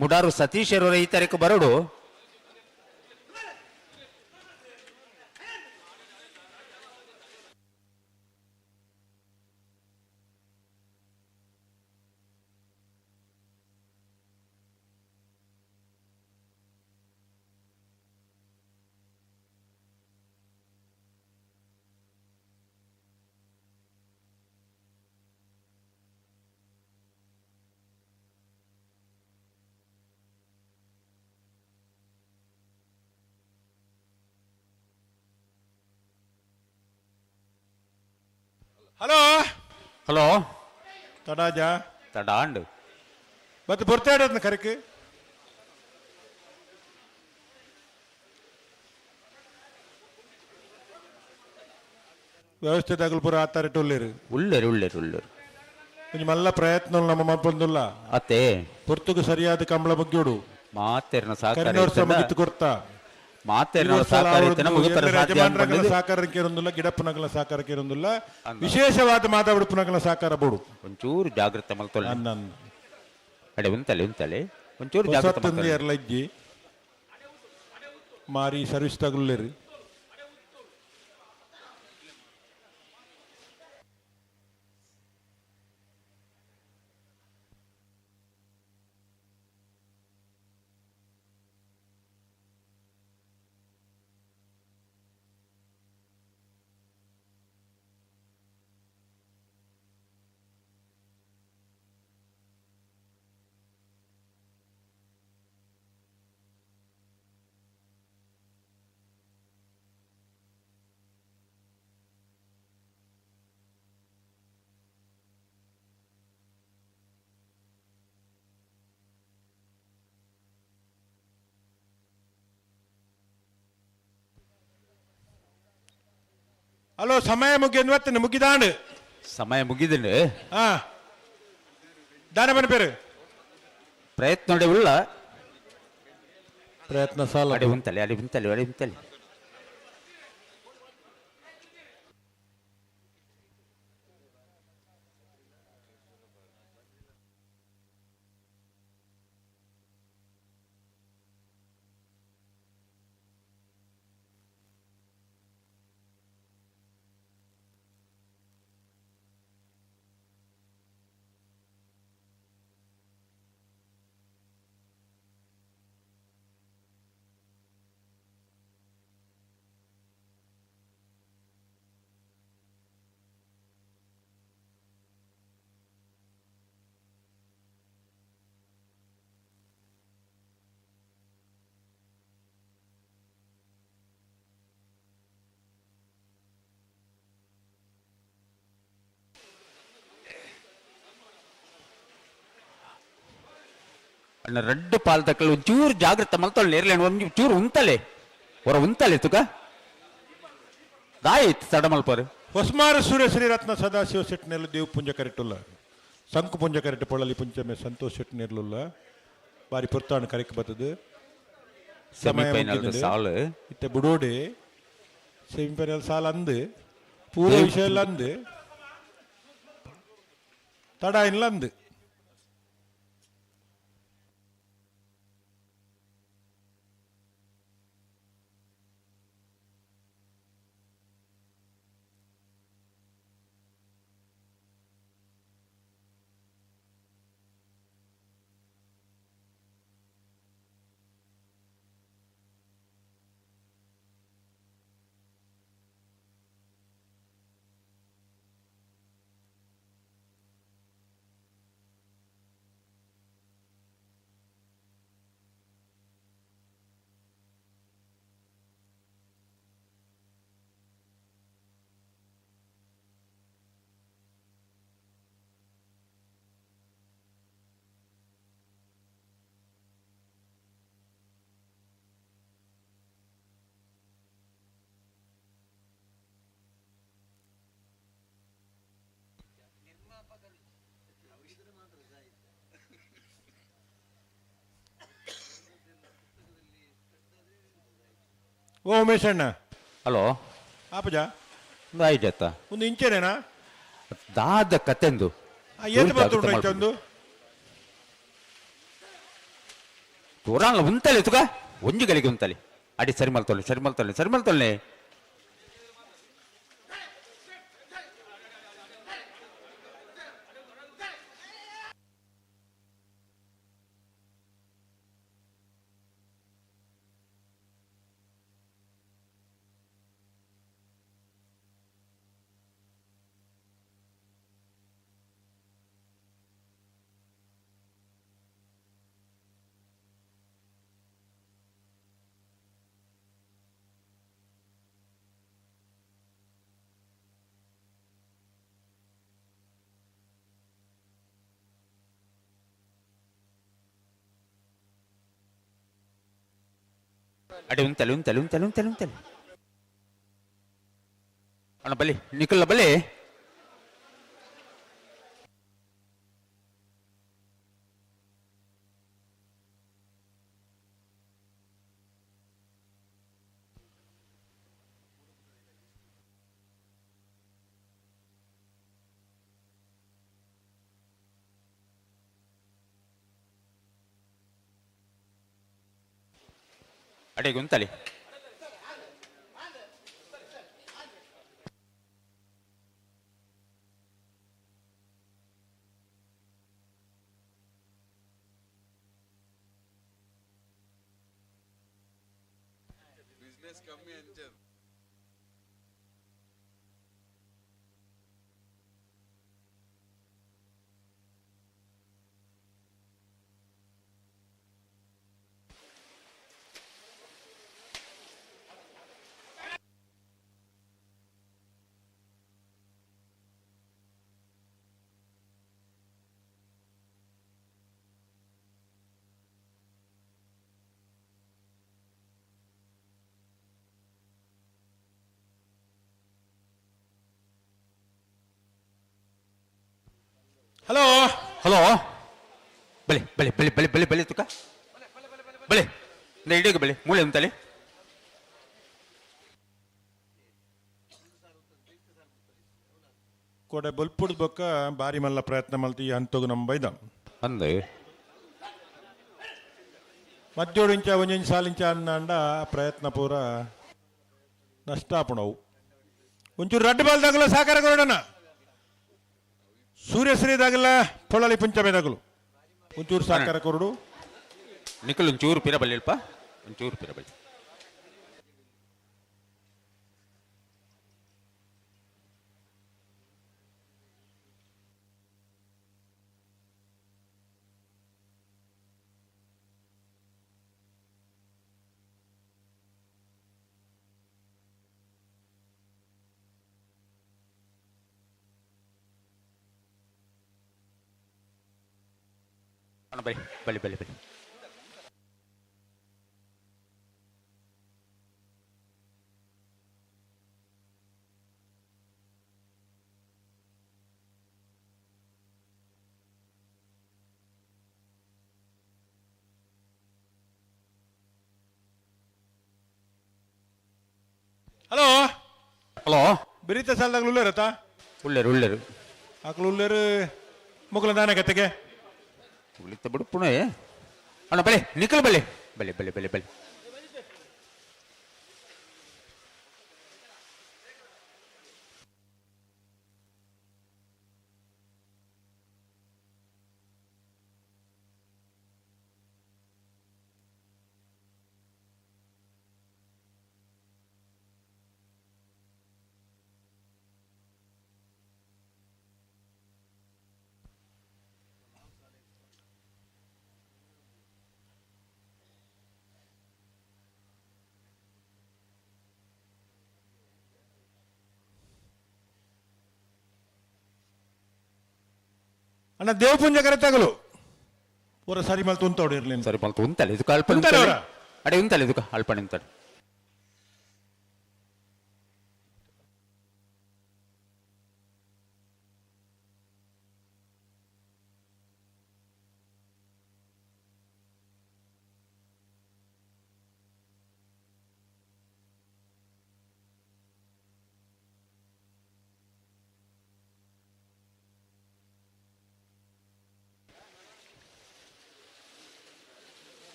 ಮುಡಾರು ಸತೀಶ್ ಅವರ ಈ ತಾರೀಕು ಬರೋಡು ಹಲೋ ಹಲೋ ತಡಾಜ ತಡಾಂಡ್ ಮತ್ತೆ ಬರ್ತಾ ಇಡೋದನ್ನ ಕರೆಕ್ ವ್ಯವಸ್ಥೆ ತಗಲ್ಪುರ ಆತಾರಿಟ್ಟು ಉಳ್ಳೇರು ಮಲ್ಲ ಪ್ರಯತ್ನ ನಮ್ಮ ಮಲ್ಪೊಂದುಲ್ಲ ಅತ್ತೆ ಪೊರ್ತುಗು ಸರಿಯಾದ ಕಂಬಳ ಬಗ್ಗೆಡು ಮಾತೆರ್ನ ಮುಗಿತು ಕೊಡ್ತಾ ಸಾಕಾರಕ್ಕೆ ಇರೊಂದಿಲ್ಲ ಗಿಡಪ್ಪನಗಳ ಸಾಕಾರಕ್ಕೆ ಇರೊಂದಿಲ್ಲ ವಿಶೇಷವಾದ ಮಾತಾಡುಪ್ಪನಗಳ ಸಾಕಾರ ಬೋಡು ಒಂಚೂರು ಜಾಗೃತ ಮಲ್ತೊಳ್ಳೆ ಅಡೆ ಉಂತಲೆ ಒಂಚೂರು ಜಾಗೃತ ಎರಲಜ್ಜಿ ಮಾರಿ ಸರ್ವಿಸ್ ತಗೊಳ್ಳೇರಿ ಹಲೋ ಸಮಯ ಮುಗಿದ ಮುಗಿದಾಂಡು ಸಮಯ ಮುಗಿದಂಡು ದಾನಮನ ಪೇರು ಪ್ರಯತ್ನ ಉಳ್ಳ ಪ್ರಯತ್ನ ಸಾಲ ಅಡೆ ಉಂತಲೆ ಅಣ್ಣ ರೆಡ್ ಪಾಲ್ ತಕ್ಕಲು ಒಂಚೂರು ಜಾಗ್ರತೆ ಮಲ್ತೊಳ್ಳಿ ನೇರ್ಲೆ ಒಂಚೂರು ಉಂತಲೆ ಹೊರ ಉಂತಲೆ ತುಕ ದಾಯಿತ್ತು ತಡ ಮಲ್ಪರು ಹೊಸ್ಮಾರ ಸೂರ್ಯ ಶ್ರೀರತ್ನ ಸದಾಶಿವ ಶೆಟ್ಟಿ ನೆರಲು ದೇವ್ ಪುಂಜ ಕರೆಕ್ಟುಲ್ಲ ಸಂಕು ಪುಂಜ ಕರೆಕ್ಟ್ ಪೊಳಲಿ ಪುಂಚಮೆ ಸಂತೋಷ್ ಶೆಟ್ಟಿ ನೆರಲುಲ್ಲ ಬಾರಿ ಪುರ್ತಾಣ ಕರೆಕ್ಟ್ ಬರ್ತದೆ ಸೆಮಿಫೈನಲ್ ಸಾಲು ಇತ್ತೆ ಬುಡೋಡೆ ಸೆಮಿಫೈನಲ್ ಸಾಲ ಅಂದು ಪೂರ ವಿಷಯ ಎಲ್ಲ ಅಂದು ತಡ ಇಲ್ಲ ಅಂದು ಓ ಉಮೇಶ್ ಅಣ್ಣ ಹಲೋ ಆಪಜ ಒಂದು ಆಯ್ತ ಒಂದು ಇಂಚೇನೇನಾ ದಾದ ಕತೆಂದು ಏನು ಬರ್ತು ಒಂದು ತೋರಾಣ ಉಂತಲೆ ತುಕ ಒಂಜು ಗಲಿಗೆ ಉಂತಲೆ ಅಡಿ ಸರಿ ಮಲ್ತೊಳ್ಳೆ ಅಡಿ ಉಂತಲೆ ಅಣ್ಣ ಬಲಿ ನಿಖಲ್ಲ ಬಲಿ ಅಡಿ ಉಂತಲೆ ಹಲೋ ಹಲೋ ಬಲಿ ತುಕ ಬಲಿ ಇಡೀಗ ಬಲಿ ಮೂಳೆ ಉಂತಲೆ ಕೊಡೆ ಬಲ್ಪುಡ್ ಬೊಕ್ಕ ಬಾರಿ ಮಲ್ಲ ಪ್ರಯತ್ನ ಮಲ್ತಿ ಅಂತೋಗು ನಮ್ಮ ಬೈದ ಅಂದೆ ಮಧ್ಯೋಡು ಇಂಚ ಒಂಜೊಂಜಿ ಸಾಲಿಂಚ ಅಂಡ ಪ್ರಯತ್ನ ಪೂರ ನಷ್ಟ ಆಪುಣವು ಒಂಚೂರು ರಡ್ಡು ಬಾಲ್ ದಾಗಲ ಸಾಕಾರ ಕೊರೋಡನ ಸೂರ್ಯಶ್ರೀ ದಾಗಲ ಪೊಳಲಿ ಪುಂಚಮೆ ದಾಗಲು ಒಂಚೂರು ಸಾಕಾರ ಕೊರಡು ನಿಖಲ್ ಒಂಚೂರು ಪಿರಬಲ್ಲಿ ಅಲ್ಪ ಒಂಚೂರು ಪಿರಬಲ್ಲಿ ಅಣ್ಣ ಬಲಿ ಬಲಿ ಬಲಿ ಬಲಿ. ಹಲೋ ಹಲೋ ಬಿರಿತ ಸಾಲದಾಗ ಉಳ್ಳೇರತ್ತ ಉಳ್ಳೇರು ಉಳ್ಳೇರು ಆಕಳು ಉಳ್ಳೇರು ಮುಗಲ ನಾನೇ ಗತೆಗೆ ಉಳಿತ ಬಿಡು ಪುಣೆ ಅಣ್ಣ ಬಲಿ ನಿಖಲ್ ಬಲಿ ಬಲಿ ಬಲಿ ಬಲಿ ಬಲಿ. ಅಣ್ಣ ದೇವ್ ಪುಂಜ ಕರೆ ತಗಲು ಪೂರ ಸರಿ ಮಲ್ ತುಂತೋಡು ಇರ್ಲಿ ಸರಿ ಮಲ್ತು ಉಂತಲ್ಲ ಇದಕ್ಕೆ ಅಲ್ಪ ಅಡೆ ಉಂತಲ್ಲ ಇದಕ್ಕೆ ಅಲ್ಪ ನಿಂತಡೆ.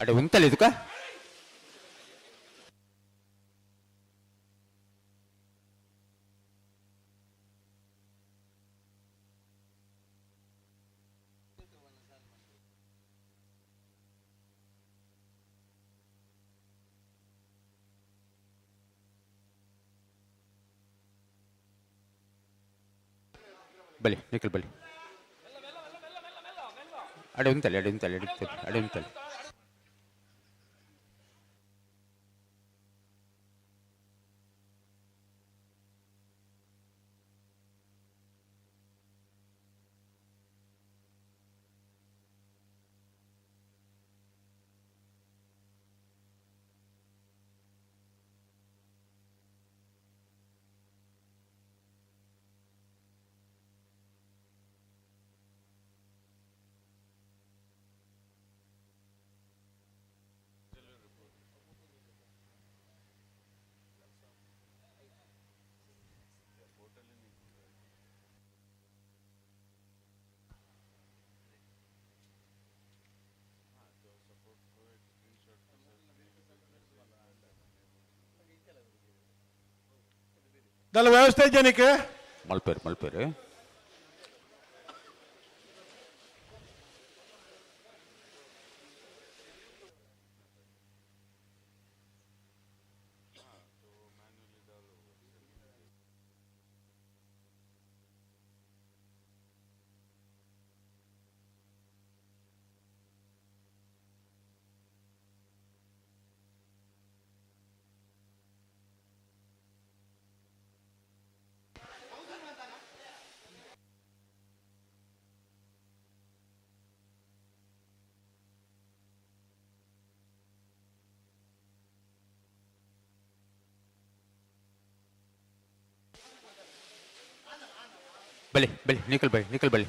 ಅಡೆ ಉಂತಲ್ಲ ಇದಕ್ಕ ಬಲಿ ನಿಖಲ್ ಬಲಿ ಅಡೆ ಉಂತಲ್ಲ ಅಡೆ ಉಂತಲ್ಲ ಅಡೆ ಉಂತಲ್ಲ. దాని వ్యవస్థ నీకు మల్పేరు మల్పేరు ಬಲಿ ಬಲಿ ನಿಖಲ್ ಬಲಿ ನಿಖಲ್ ಬಲಿ.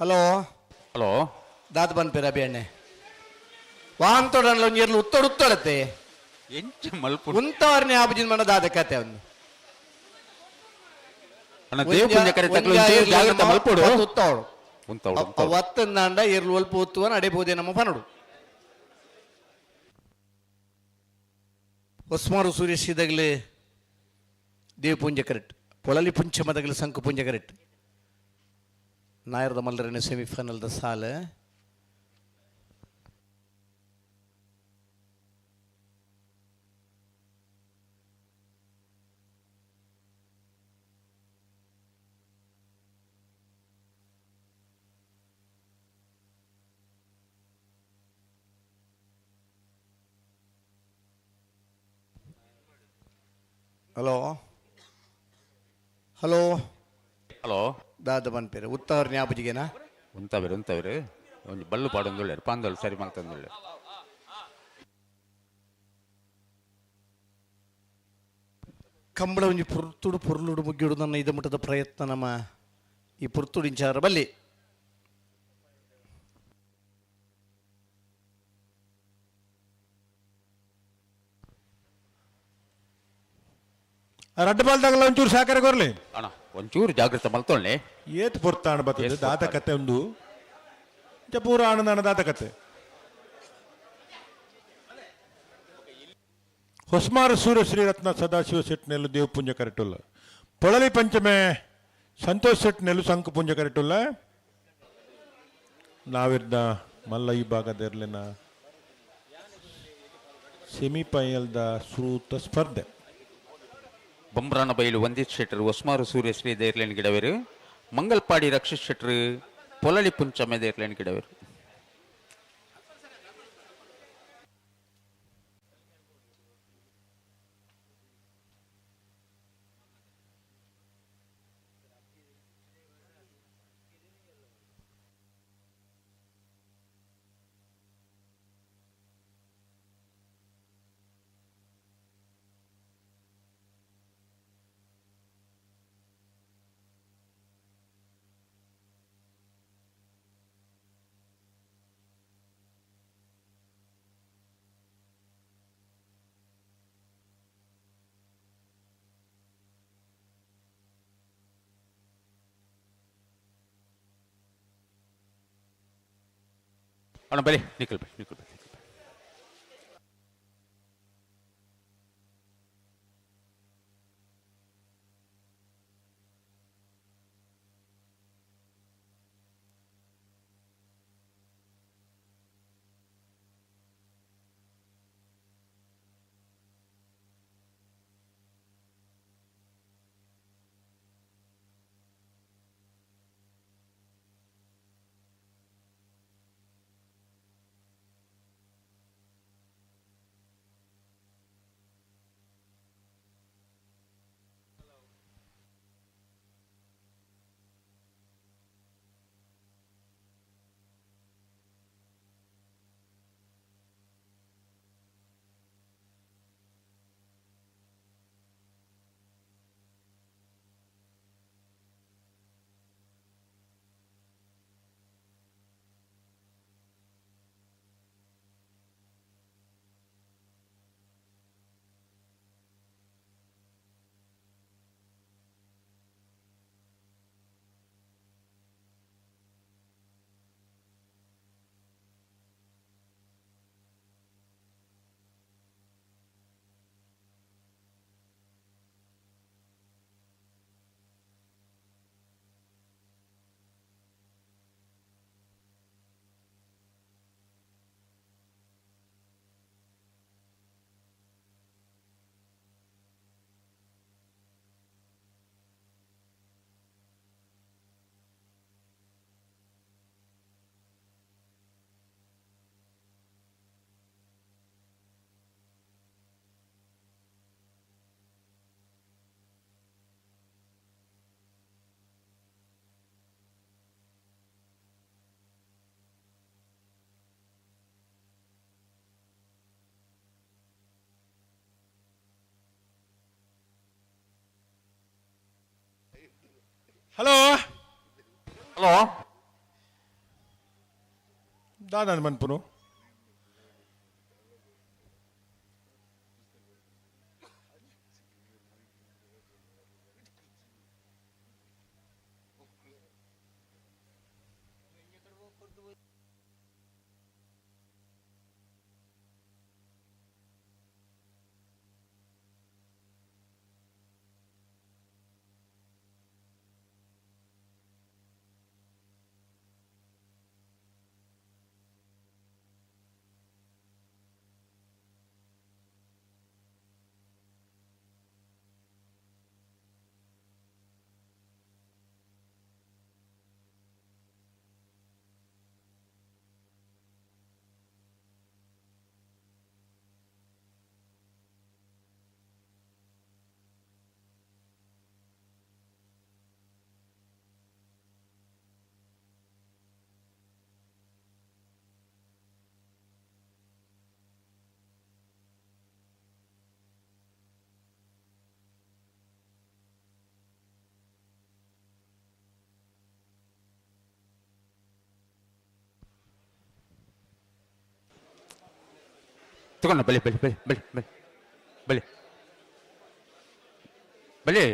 ಹಲೋ ಹಲೋ ದಾದ ಬನ್ಪೇರ ಬೇಣ್ಣೆ ವಾಹನ ತೊಡಲ್ಲ ಒಂಜಿ ಉತ್ತೊಡುತ್ತಡತ್ತೆ ಎಂಚ ಮಲ್ಪು ಉಂತವರ್ನೇ ಆಬಜಿನ ಮನ ದಾದ ಕತೆ ಅವನು ಅಣ್ಣ ದೇವ್ ಪುಣ್ಯ ಕರೆ ತಕ್ಲು ಜಾಗ್ರತೆ ಮಲ್ಪೋಡು ಉತ್ತವಡು ಉಂತವಡು ಒತ್ತಂದಾಂಡ ಇರ್ಲು ಒಲ್ಪ ಒತ್ತುವನ ಅಡೆಬೋದೆ ನಮ್ಮ ಪನಡು ಒಸ್ಮಾರು ಸುರೇಶ್ ಇದಾಗಲೇ ದೇವ್ ಪುಂಜ ಕರೆಕ್ಟ್ ಪೊಳಲಿ ಪುಂಚಮದಾಗಲೇ ಸಂಕು ಪುಂಜ ಕರೆಕ್ಟ್ ನಾಯರದ ಮಲ್ಲರನೆ ಸೆಮಿಫೈನಲ್ದ ಸಾಲ ಹಲೋ ಹಲೋ ಹಲೋ ದಾದ ಬನ್ಪೇರೆ ಉತ್ತವ್ರ ಜ್ಞಾಪಜಿಗೆನಾ ಉಂತವ್ರು ಒಂದು ಬಲ್ಲು ಪಾಡೊಂದು ಪಾಂದೋಳು ಸರಿ ಮಾಡ್ತಂದು ಕಂಬಳ ಒಂಜಿ ಪುರ್ತುಡು ಪೊರ್ಲುಡು ಮುಗ್ಗಿಡು ನನ್ನ ಇದ ಮುಟ್ಟದ ಪ್ರಯತ್ನ ನಮ್ಮ ಈ ಪುರ್ತುಡಿಂಚಾರ ಬಲ್ಲಿ ರಡ್ಡ ಬಾಲ್ದಾಗಲ್ಲ ಒಂಚೂರು ಸಾಕಾರ ಕೊರ್ಲಿ ಅಣ್ಣ ಒಂಚೂರು ಜಾಗೃತ ಮಲ್ತೊಳ್ಳೆ ಏತ್ ಪುರ್ತಾಣ ಬರ್ತದೆ ದಾತ ಕತೆ ಒಂದು ಪೂರ ಆನಂದ ದಾತ ಕತೆ ಹೊಸ್ಮಾರ ಸೂರ್ಯ ಶ್ರೀರತ್ನ ಸದಾಶಿವ ಸೆಟ್ ನೆಲ್ಲು ದೇವಪುಂಜ ಕರೆಟುಲ್ಲ ಪೊಳಲಿ ಪಂಚಮೆ ಸಂತೋಷ್ ಸೆಟ್ ನೆಲ್ಲು ಸಂಕು ಪುಂಜ ಕರೆಟುಲ್ಲ ನಾವಿರ್ದ ಮಲ್ಲ ಈ ಭಾಗದರ್ಲಿನ ಸೆಮಿಫೈನಲ್ದ ಸೂತ ಸ್ಪರ್ಧೆ ಬೊಂಬ್ರಾನ ಬೈಲು ವಂದಿತ್ ಶೆಟ್ಟರು ಹೊಸ್ಮಾರು ಸೂರ್ಯ ಶ್ರೀ ದೇರ್ಲೇನ್ ಗಿಡವೇರು ಮಂಗಲ್ಪಾಡಿ ರಕ್ಷಿತ್ ಶೆಟ್ಟರು ಪೊಲಳಿ ಪುಂಚಮೆ ದೇರ್ಲೇನ್ ಗಿಡವೇರು ಅಣ್ಣ ಬರೀ ನಿಖಿಲ್ ಹಲೋ ಹಲೋ ದಾದಾ ಮನ್ಪುನು ತಗೊಂಡ ಬಲಿ ಬಲಿ ಬಲಿ ಬಲಿ ಬಲಿ ಬಲಿ ಬಲಿ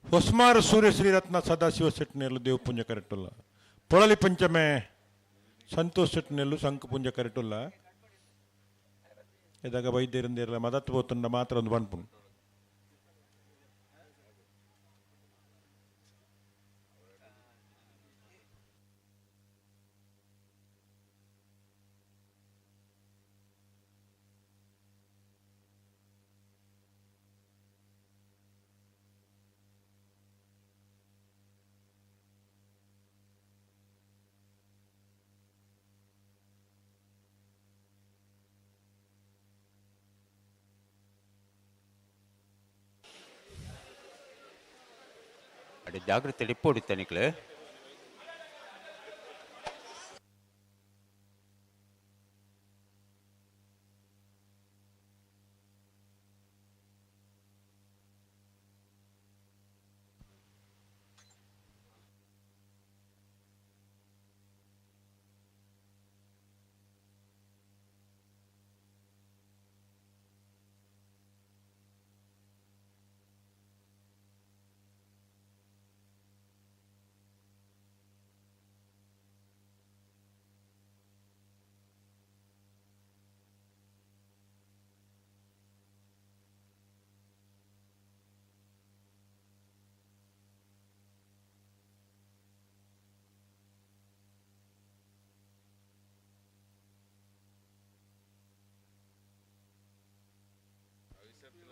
ಹೊಸ್ಮಾರು ಸೂರ್ಯ ಶ್ರೀರತ್ನ ಸದಾಶಿವ ಶೆಟ್ಟಿನೆಲ್ಲು ದೇವಪುಂಜ ಕರೆಕ್ಟುಲ್ಲ ಪೊಳಲಿ ಪಂಚಮೆ ಸಂತೋಷ್ ಶೆಟ್ಟಿನೆಲ್ಲು ಸಂಕುಪುಂಜ ಕರೆಕ್ಟುಲ್ಲ ಇದಾಗ ವೈದ್ಯರಿಂದಿರಲ್ಲ ಮದತ್ ಹೋತುಂಡ ಮಾತ್ರ ಒಂದು ಬನ್ಪುಂಡು ಅಡಿ ಜಾಗ್ರತೆ ಡಿಪ್ಪೋಡಿತ್ತೆ ನಿಕ್ಲೆ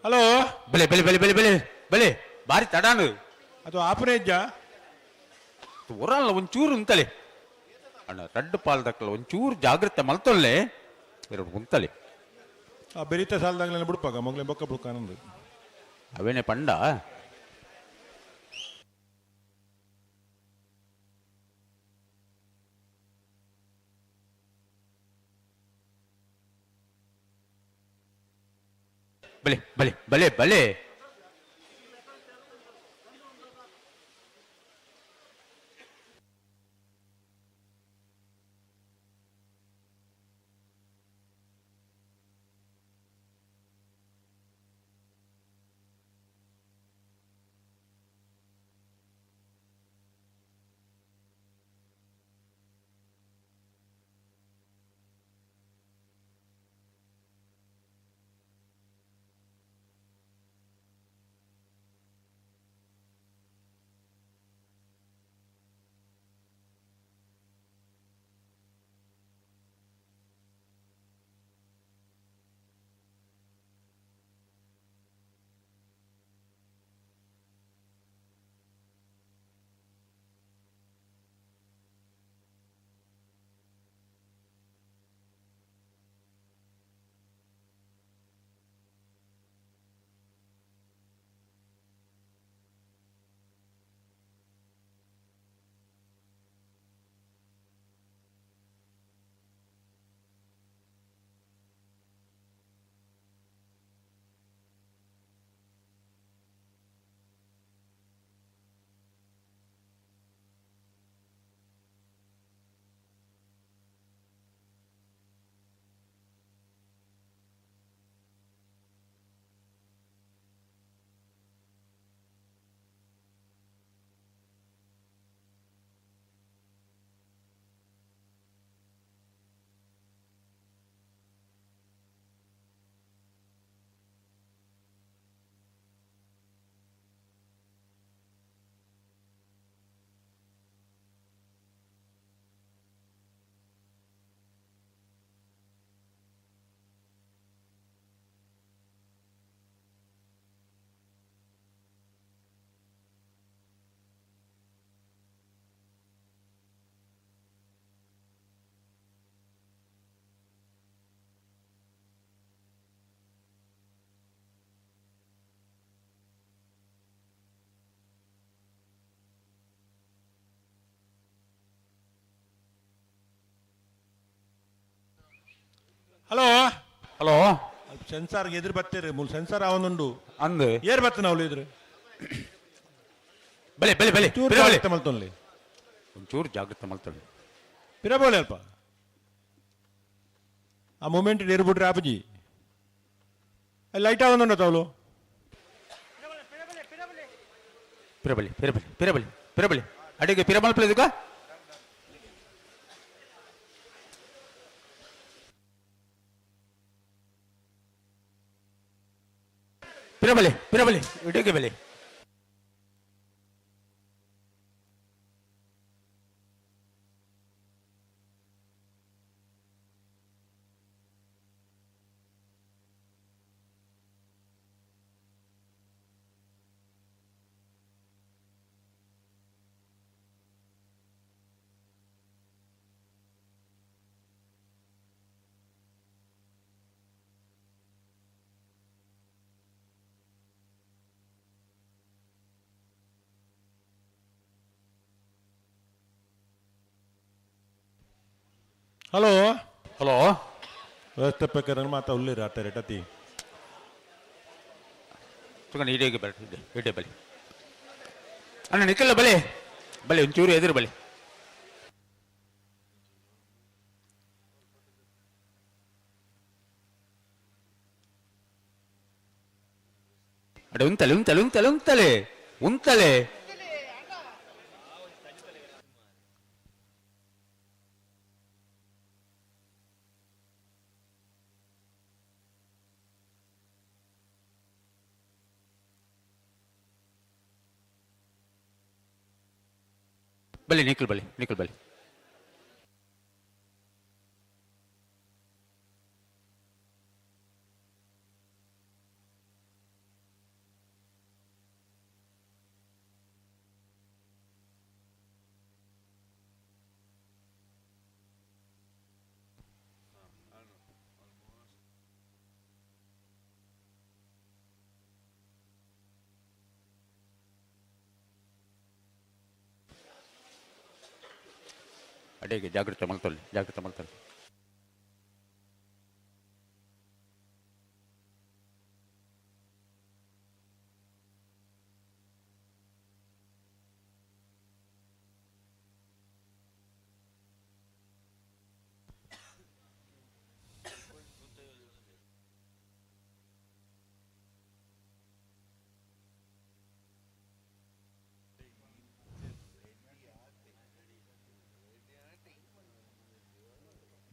ಹಲೋ ಬಲೆ ಬಲೆ ಬಲೆ ಬಲೆ ಬಲೆ ಬಲೆ ಬಾರಿ ತಡಾನು ಅದು ಆಪರೇಜ ಊರಲ್ಲ ಒಂಚೂರು ಉಂತಲೆ ಅಣ್ಣ ರಡ್ಡು ಪಾಲ್ದಕ್ಕಲ್ಲ ಒಂಚೂರು ಜಾಗ್ರತೆ ಮಲ್ತೊಲ್ಲೆ ಎರಡು ಉಂತಲೆ ಆ ಬೆರಿತ ಸಾಲದಾಗಲೇ ಬಿಡ್ಪಾಗ ಮಗ್ಲೇ ಬೊಕ್ಕ ಬುಡ್ಕ ನಂದು ಅವೇನೆ ಪಂಡ ಬಲೆ ಬಲೆ ಬಲೆ ಬಲೆ ಹಲೋ ಹಲೋ ಸೆನ್ಸಾರ್ಗೆ ಎದುರು ಬರ್ತೀರಿ ಮೂಲ ಸೆನ್ಸಾರ್ ಅವನುಂಡು ಅಂದು ಏರ್ ಬತ್ತ ನಾವು ಇದ್ರು ಬಲೆ ಬಲೆ ಬಲೆ ಜಾಗ್ರತೆ ಮಲ್ತೊನ್ಲಿ ಒಂಚೂರು ಜಾಗ್ರತೆ ಮಾಡ್ತಾಳೆ ಪಿರಬೋಲೆ ಅಲ್ಪ ಆ ಮೂಮೆಂಟ್ ಏರ್ಬಿಟ್ರೆ ಆಪಜಿ ಲೈಟ್ ಅವನುಂಡ ತಾವಲು ಪಿರಬಲಿ ಪಿರಬಲಿ ಪಿರಬಲಿ ಪಿರಬಲಿ ಅಡಿಗೆ ಪಿರಮಲ್ಪಲೇದುಗ ಪಿರಬಲಿ ಪಿರಬಲಿ ಇಡಿಗೆ ಬೆಲೆ ಹಲೋ ಹಲೋ ವ್ಯವಸ್ಥಾಪಕರ ಮಾತಾ ಉಳ್ಳಿ ರಾತ್ರಿ ಟತಿ ತಗೊಂಡು ಇಡಿಗೆ ಬಲೆ ಇಡೆ ಬಲೆ ಅಣ್ಣ ನಿಕ್ಕಲ್ಲ ಬಲೆ ಬಲೆ ಒಂಚೂರು ಎದುರು ಬಲೆ ಅಡೆ ಉಂತಲೆ ಉಂತಲೆ ಉಂತಲೆ ಉಂತಲೆ ಉಂತಲೆ ಬಲೆ ನಿಖಲ್ ಬಲೆ ನಿಖಲ್ ಬಲೆ ಅಡೆಗೆ ಜಾಗ್ರತೆ ಮಾಡ್ಕೊಳ್ಳಿ ಜಾಗ್ರತೆ ಮಾಡ್ಕೊಳ್ಳಿ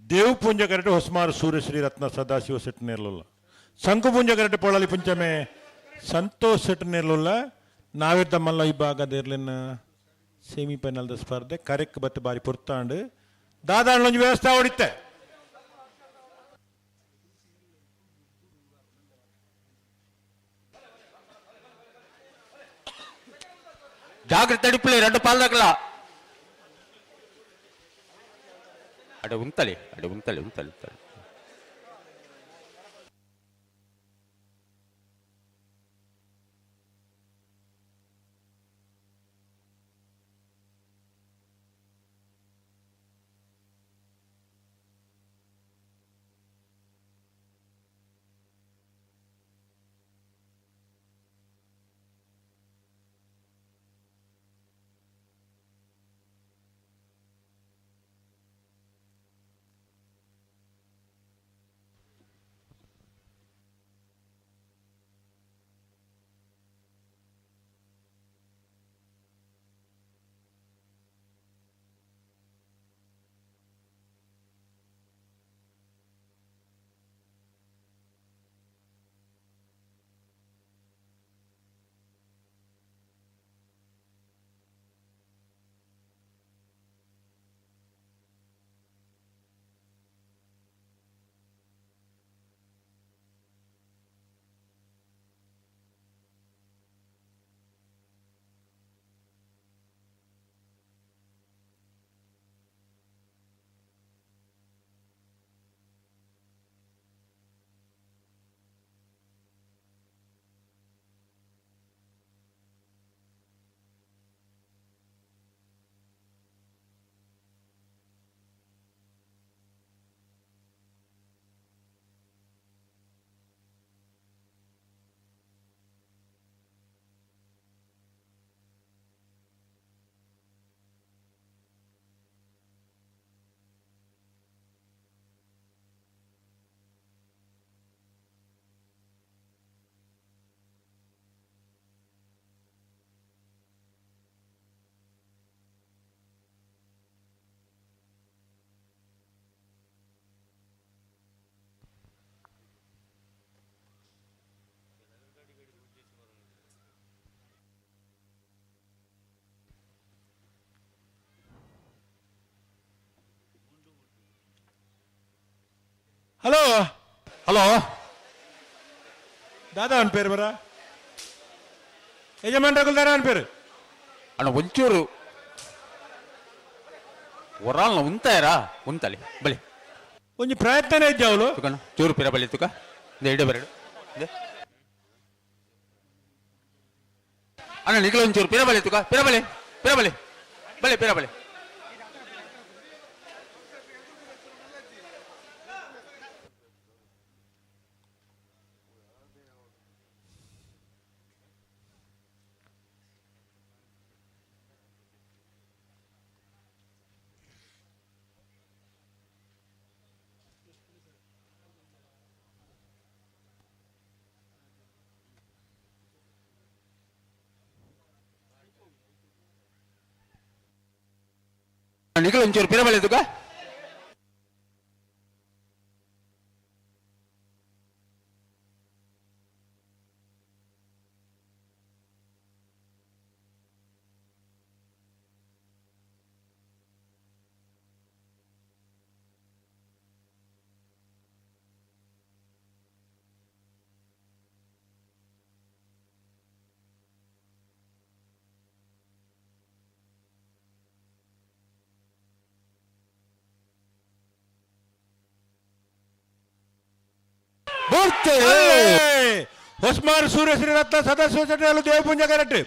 ದೇವಪುಂಜ ಕರೆಕ್ಟ್ ಹೊಸಮಾರು ಸೂರ್ಯಶ್ರೀ ರತ್ನ ಸದಾಶಿವ ಸೆಟ್ ನೇರ್ಲುಲ್ಲ ಶಂಕುಪುಂಜ ಕರೆಕ್ಟ್ ಪೊಳಲಿ ಪುಂಚಮೆ ಸಂತೋಷ್ ಸೆಟ್ ನೇರ್ಲುಲ್ಲ ನಾವಿದ್ದ ಮಲ್ಲ ವಿಭಾಗದಿರ್ಲಿನ ಸೆಮಿಫೈನಲ್ದ ಸ್ಪರ್ಧೆ ಕರೆಕ್ ಬತ್ತೆ ಬಾರಿ ಪುರ್ತಾಂಡ್ ದಾದಾಂಡ್ಲೊಂಜಿ ವ್ಯವಸ್ಥೆ ಹೊಡಿತ್ತೆ ಜಾಗ್ರತೆ ಅಡಿಪುಲೆ ಎರಡು ಪಾಲ್ದಾಗಲ್ಲ ಅಡೆ ಉಂತಲೆ ಅಡೆ ಉಂತಲೆ ಉಂತಲೆ ಉಂತಲೆ ಹಲೋ ಹಲೋ ದಾದಾ ಅವನ ಪೇರು ಬರ ಯಜಮಾನ್ರಗುಲ್ದಾರ ಅವನ ಪೇರು ಅಣ್ಣ ಒಂಚೂರು ಒರಾಲ್ನ ಉಂತಾಯರಾ ಉಂತಲಿ ಬಲಿ ಒಂಜಿ ಪ್ರಯತ್ನನೇ ಇದ್ದ ಅವಳು ತುಕಣ ಚೂರು ಪಿರ ಬಲಿ ತುಕ ಇಡೆ ಬರಡು ಅಣ್ಣ ನಿಖಿಲ ಒಂಚೂರು ಪಿರ ಬಲಿ ತುಕ ಪಿರ ಬಲಿ ಬಲಿ ಪಿರ ಬಲಿ ನಿಖಿಲ ಒಂಚೂರು ಪಿರ ಬಲಿ ತುಕ ಹೊಸ್ಮಾರ್ ಸೂರ್ಯ ಶ್ರೀರತ್ನ ಸದಾಶಿವ ಶೆಟ್ಟಿ ದೇವಪುಂಜ ಕರೆಕ್ಟ್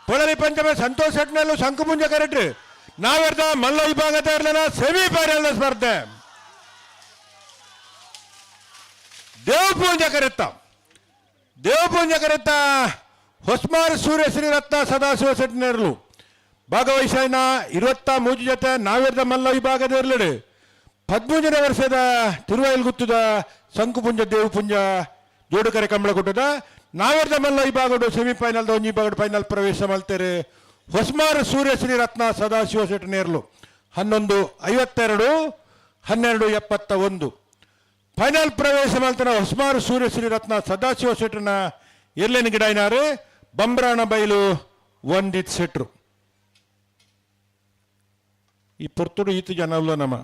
ಪೊಳಲಿ ಪಂಚಮ ಸಂತೋಷ್ ಶೆಟ್ಟಿ ಶಂಕುಪುಂಜ ಕರೆಕ್ಟ್ ನಾವೆರ್ದ ಮಲ್ಲ ವಿಭಾಗದ ಸೆಮಿಫೈನಲ್ ಸ್ಪರ್ಧೆ ದೇವಪುಂಜ ಕರೆತ್ತ ಹೊಸ್ಮಾರ್ ಸೂರ್ಯ ಶ್ರೀರತ್ನ ಸದಾಶಿವ ಶೆಟ್ಟಿನೇರ್ಲು ಭಾಗವಹಿಸಿನ 23 ಜೊತೆ ನಾವೆರ್ದ ಮಲ್ಲ ವಿಭಾಗದ 13ನೇ ವರ್ಷದ ತಿರುವೈಲ್ಗುತ್ತದ ಶಂಕುಪುಂಜ ದೇವಪುಂಜ ಜೋಡುಕರೆ ಕಂಬಳಗುಟ್ಟದ ನಾವೆರ್ದ ಮಲ್ಲ ವಿಭಾಗಡು ಸೆಮಿಫೈನಲ್ ಒಂಜಿ ವಿಭಾಗಡು ಫೈನಲ್ ಪ್ರವೇಶ ಮಲ್ತೇರೆ ಹೊಸ್ಮಾರ್ ಸೂರ್ಯ ಶ್ರೀರತ್ನ ಸದಾಶಿವ ಶೆಟ್ಟಿನೇರ್ಲು 11:52 12:71 ಫೈನಲ್ ಪ್ರವೇಶ ಮಲ್ತನ ಹೊಸ್ಮಾರ್ ಸೂರ್ಯ ಶ್ರೀರತ್ನ ಸದಾಶಿವ ಶೆಟ್ಟನ ಎರ್ಲೇನ ಗಿಡಾಯಿನಾರು ಬಂಬ್ರಾಣ ಬೈಲು ಒಂದಿತ್ ಶೆಟ್ರು ಈ ಪೊರ್ತುಡು ಈತು ಜನಲ್ಲ ನಮ್ಮ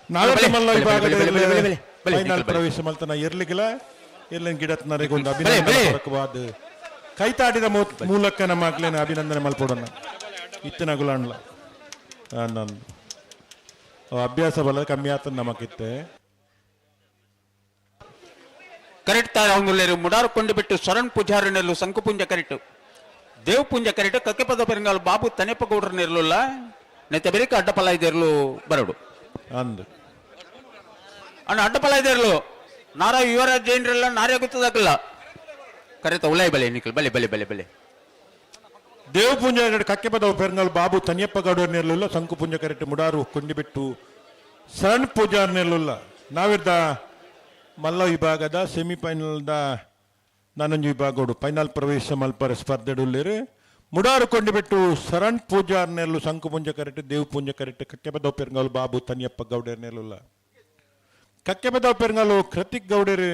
ನಾವೆಲ್ಲ ಮಲ್ಲ ವಿಭಾಗದ ಫೈನಲ್ ಪ್ರವೇಶ ಮಲ್ತನ ಎರ್ಲಿಗಿಲ್ಲ ಎರ್ಲಿನ ಗಿಡತ್ನರಿಗೆ ಒಂದು ಅಭಿನಂದನೆ ಕೈತಾಡಿದ ಮೂಲಕ ನಮ್ಮ ಮಕ್ಕಳನ್ನ ಅಭಿನಂದನೆ ಮಲ್ಪೋಡೋಣ ಇತ್ತಿನ ಗುಲಾಣ್ಲ ನಂದು ಅಭ್ಯಾಸ ಬಲ ಕಮ್ಮಿ ಆತ ನಮಗಿತ್ತೆ ಕರೆಕ್ಟ್ ತಾರ ಅವನು ಮುಡಾರ್ಕೊಂಡು ಬಿಟ್ಟು ಶರಣ್ ಪೂಜಾರನೆಲ್ಲು ಶಂಕುಪುಂಜ ಕರೆಕ್ಟ್ ದೇವಪುಂಜ ಕರೆಕ್ಟ್ ಕಕ್ಕೆಪದ ಪೆರಂಗಾಲು ಬಾಬು ತನೆಪ್ಪಗೌಡ್ರ ನೆರಲುಲ್ಲ ನೆತ್ತ ಬೆರಿಕ ಅಡ್ಡಪಲ ಇದೆರ್ಲು ಬರಡು ಅಂದು ಅಣ್ಣ ಅಡ್ಡಪಲ ಇದೆರ್ಲು ನಾರ ಯುವರಾಜ್ ಜೈನ್ರೆಲ್ಲ ನಾರೇ ಗೊತ್ತದಾಗಲ್ಲ ಕರೆತ ಉಲಾಯ್ ಬಲೆ ನಿಖಿಲ್ ಬಲೆ ಬಲೆ ಬಲೆ ಬಲೆ ದೇವಪುಂಜ ಕಕ್ಕೆಪದ ಪೆರಂಗಾಲು ಬಾಬು ತನಿಯಪ್ಪಗೌಡರ ನೆರಲುಲ್ಲ ಶಂಕುಪುಂಜ ಕರೆಕ್ಟ್ ಮುಡಾರು ಕೊಂಡಿಬಿಟ್ಟು ಶರಣ್ ಪೂಜಾರ್ ನೆರಲುಲ್ಲ ನಾವಿರ್ದ ಮಲ್ಲ ವಿಭಾಗದ ಸೆಮಿಫೈನಲ್ದ ನಾನೊಂದು ವಿಭಾಗಡು ಫೈನಲ್ ಪ್ರವೇಶ ಮಲ್ಪರ ಸ್ಪರ್ಧೆಡುಲ್ಲೇರು ಮುಡಾರು ಕೊಂಡಿಬಿಟ್ಟು ಶರಣ್ ಪೂಜಾರ್ ನೆರಲು ಶಂಕುಪುಂಜ ಕರೆಕ್ಟ್ ದೇವಪುಂಜ ಕರೆಕ್ಟ್ ಕಕ್ಕೆಪದ ಪೆರಂಗಾಲು ಬಾಬು ತನಿಯಪ್ಪ ಗೌಡರ ನೆರಲುಲ್ಲ ಕಕ್ಕೆಪದ ಪೆರಂಗಾಲು ಕೃತಿಕ್ ಗೌಡರು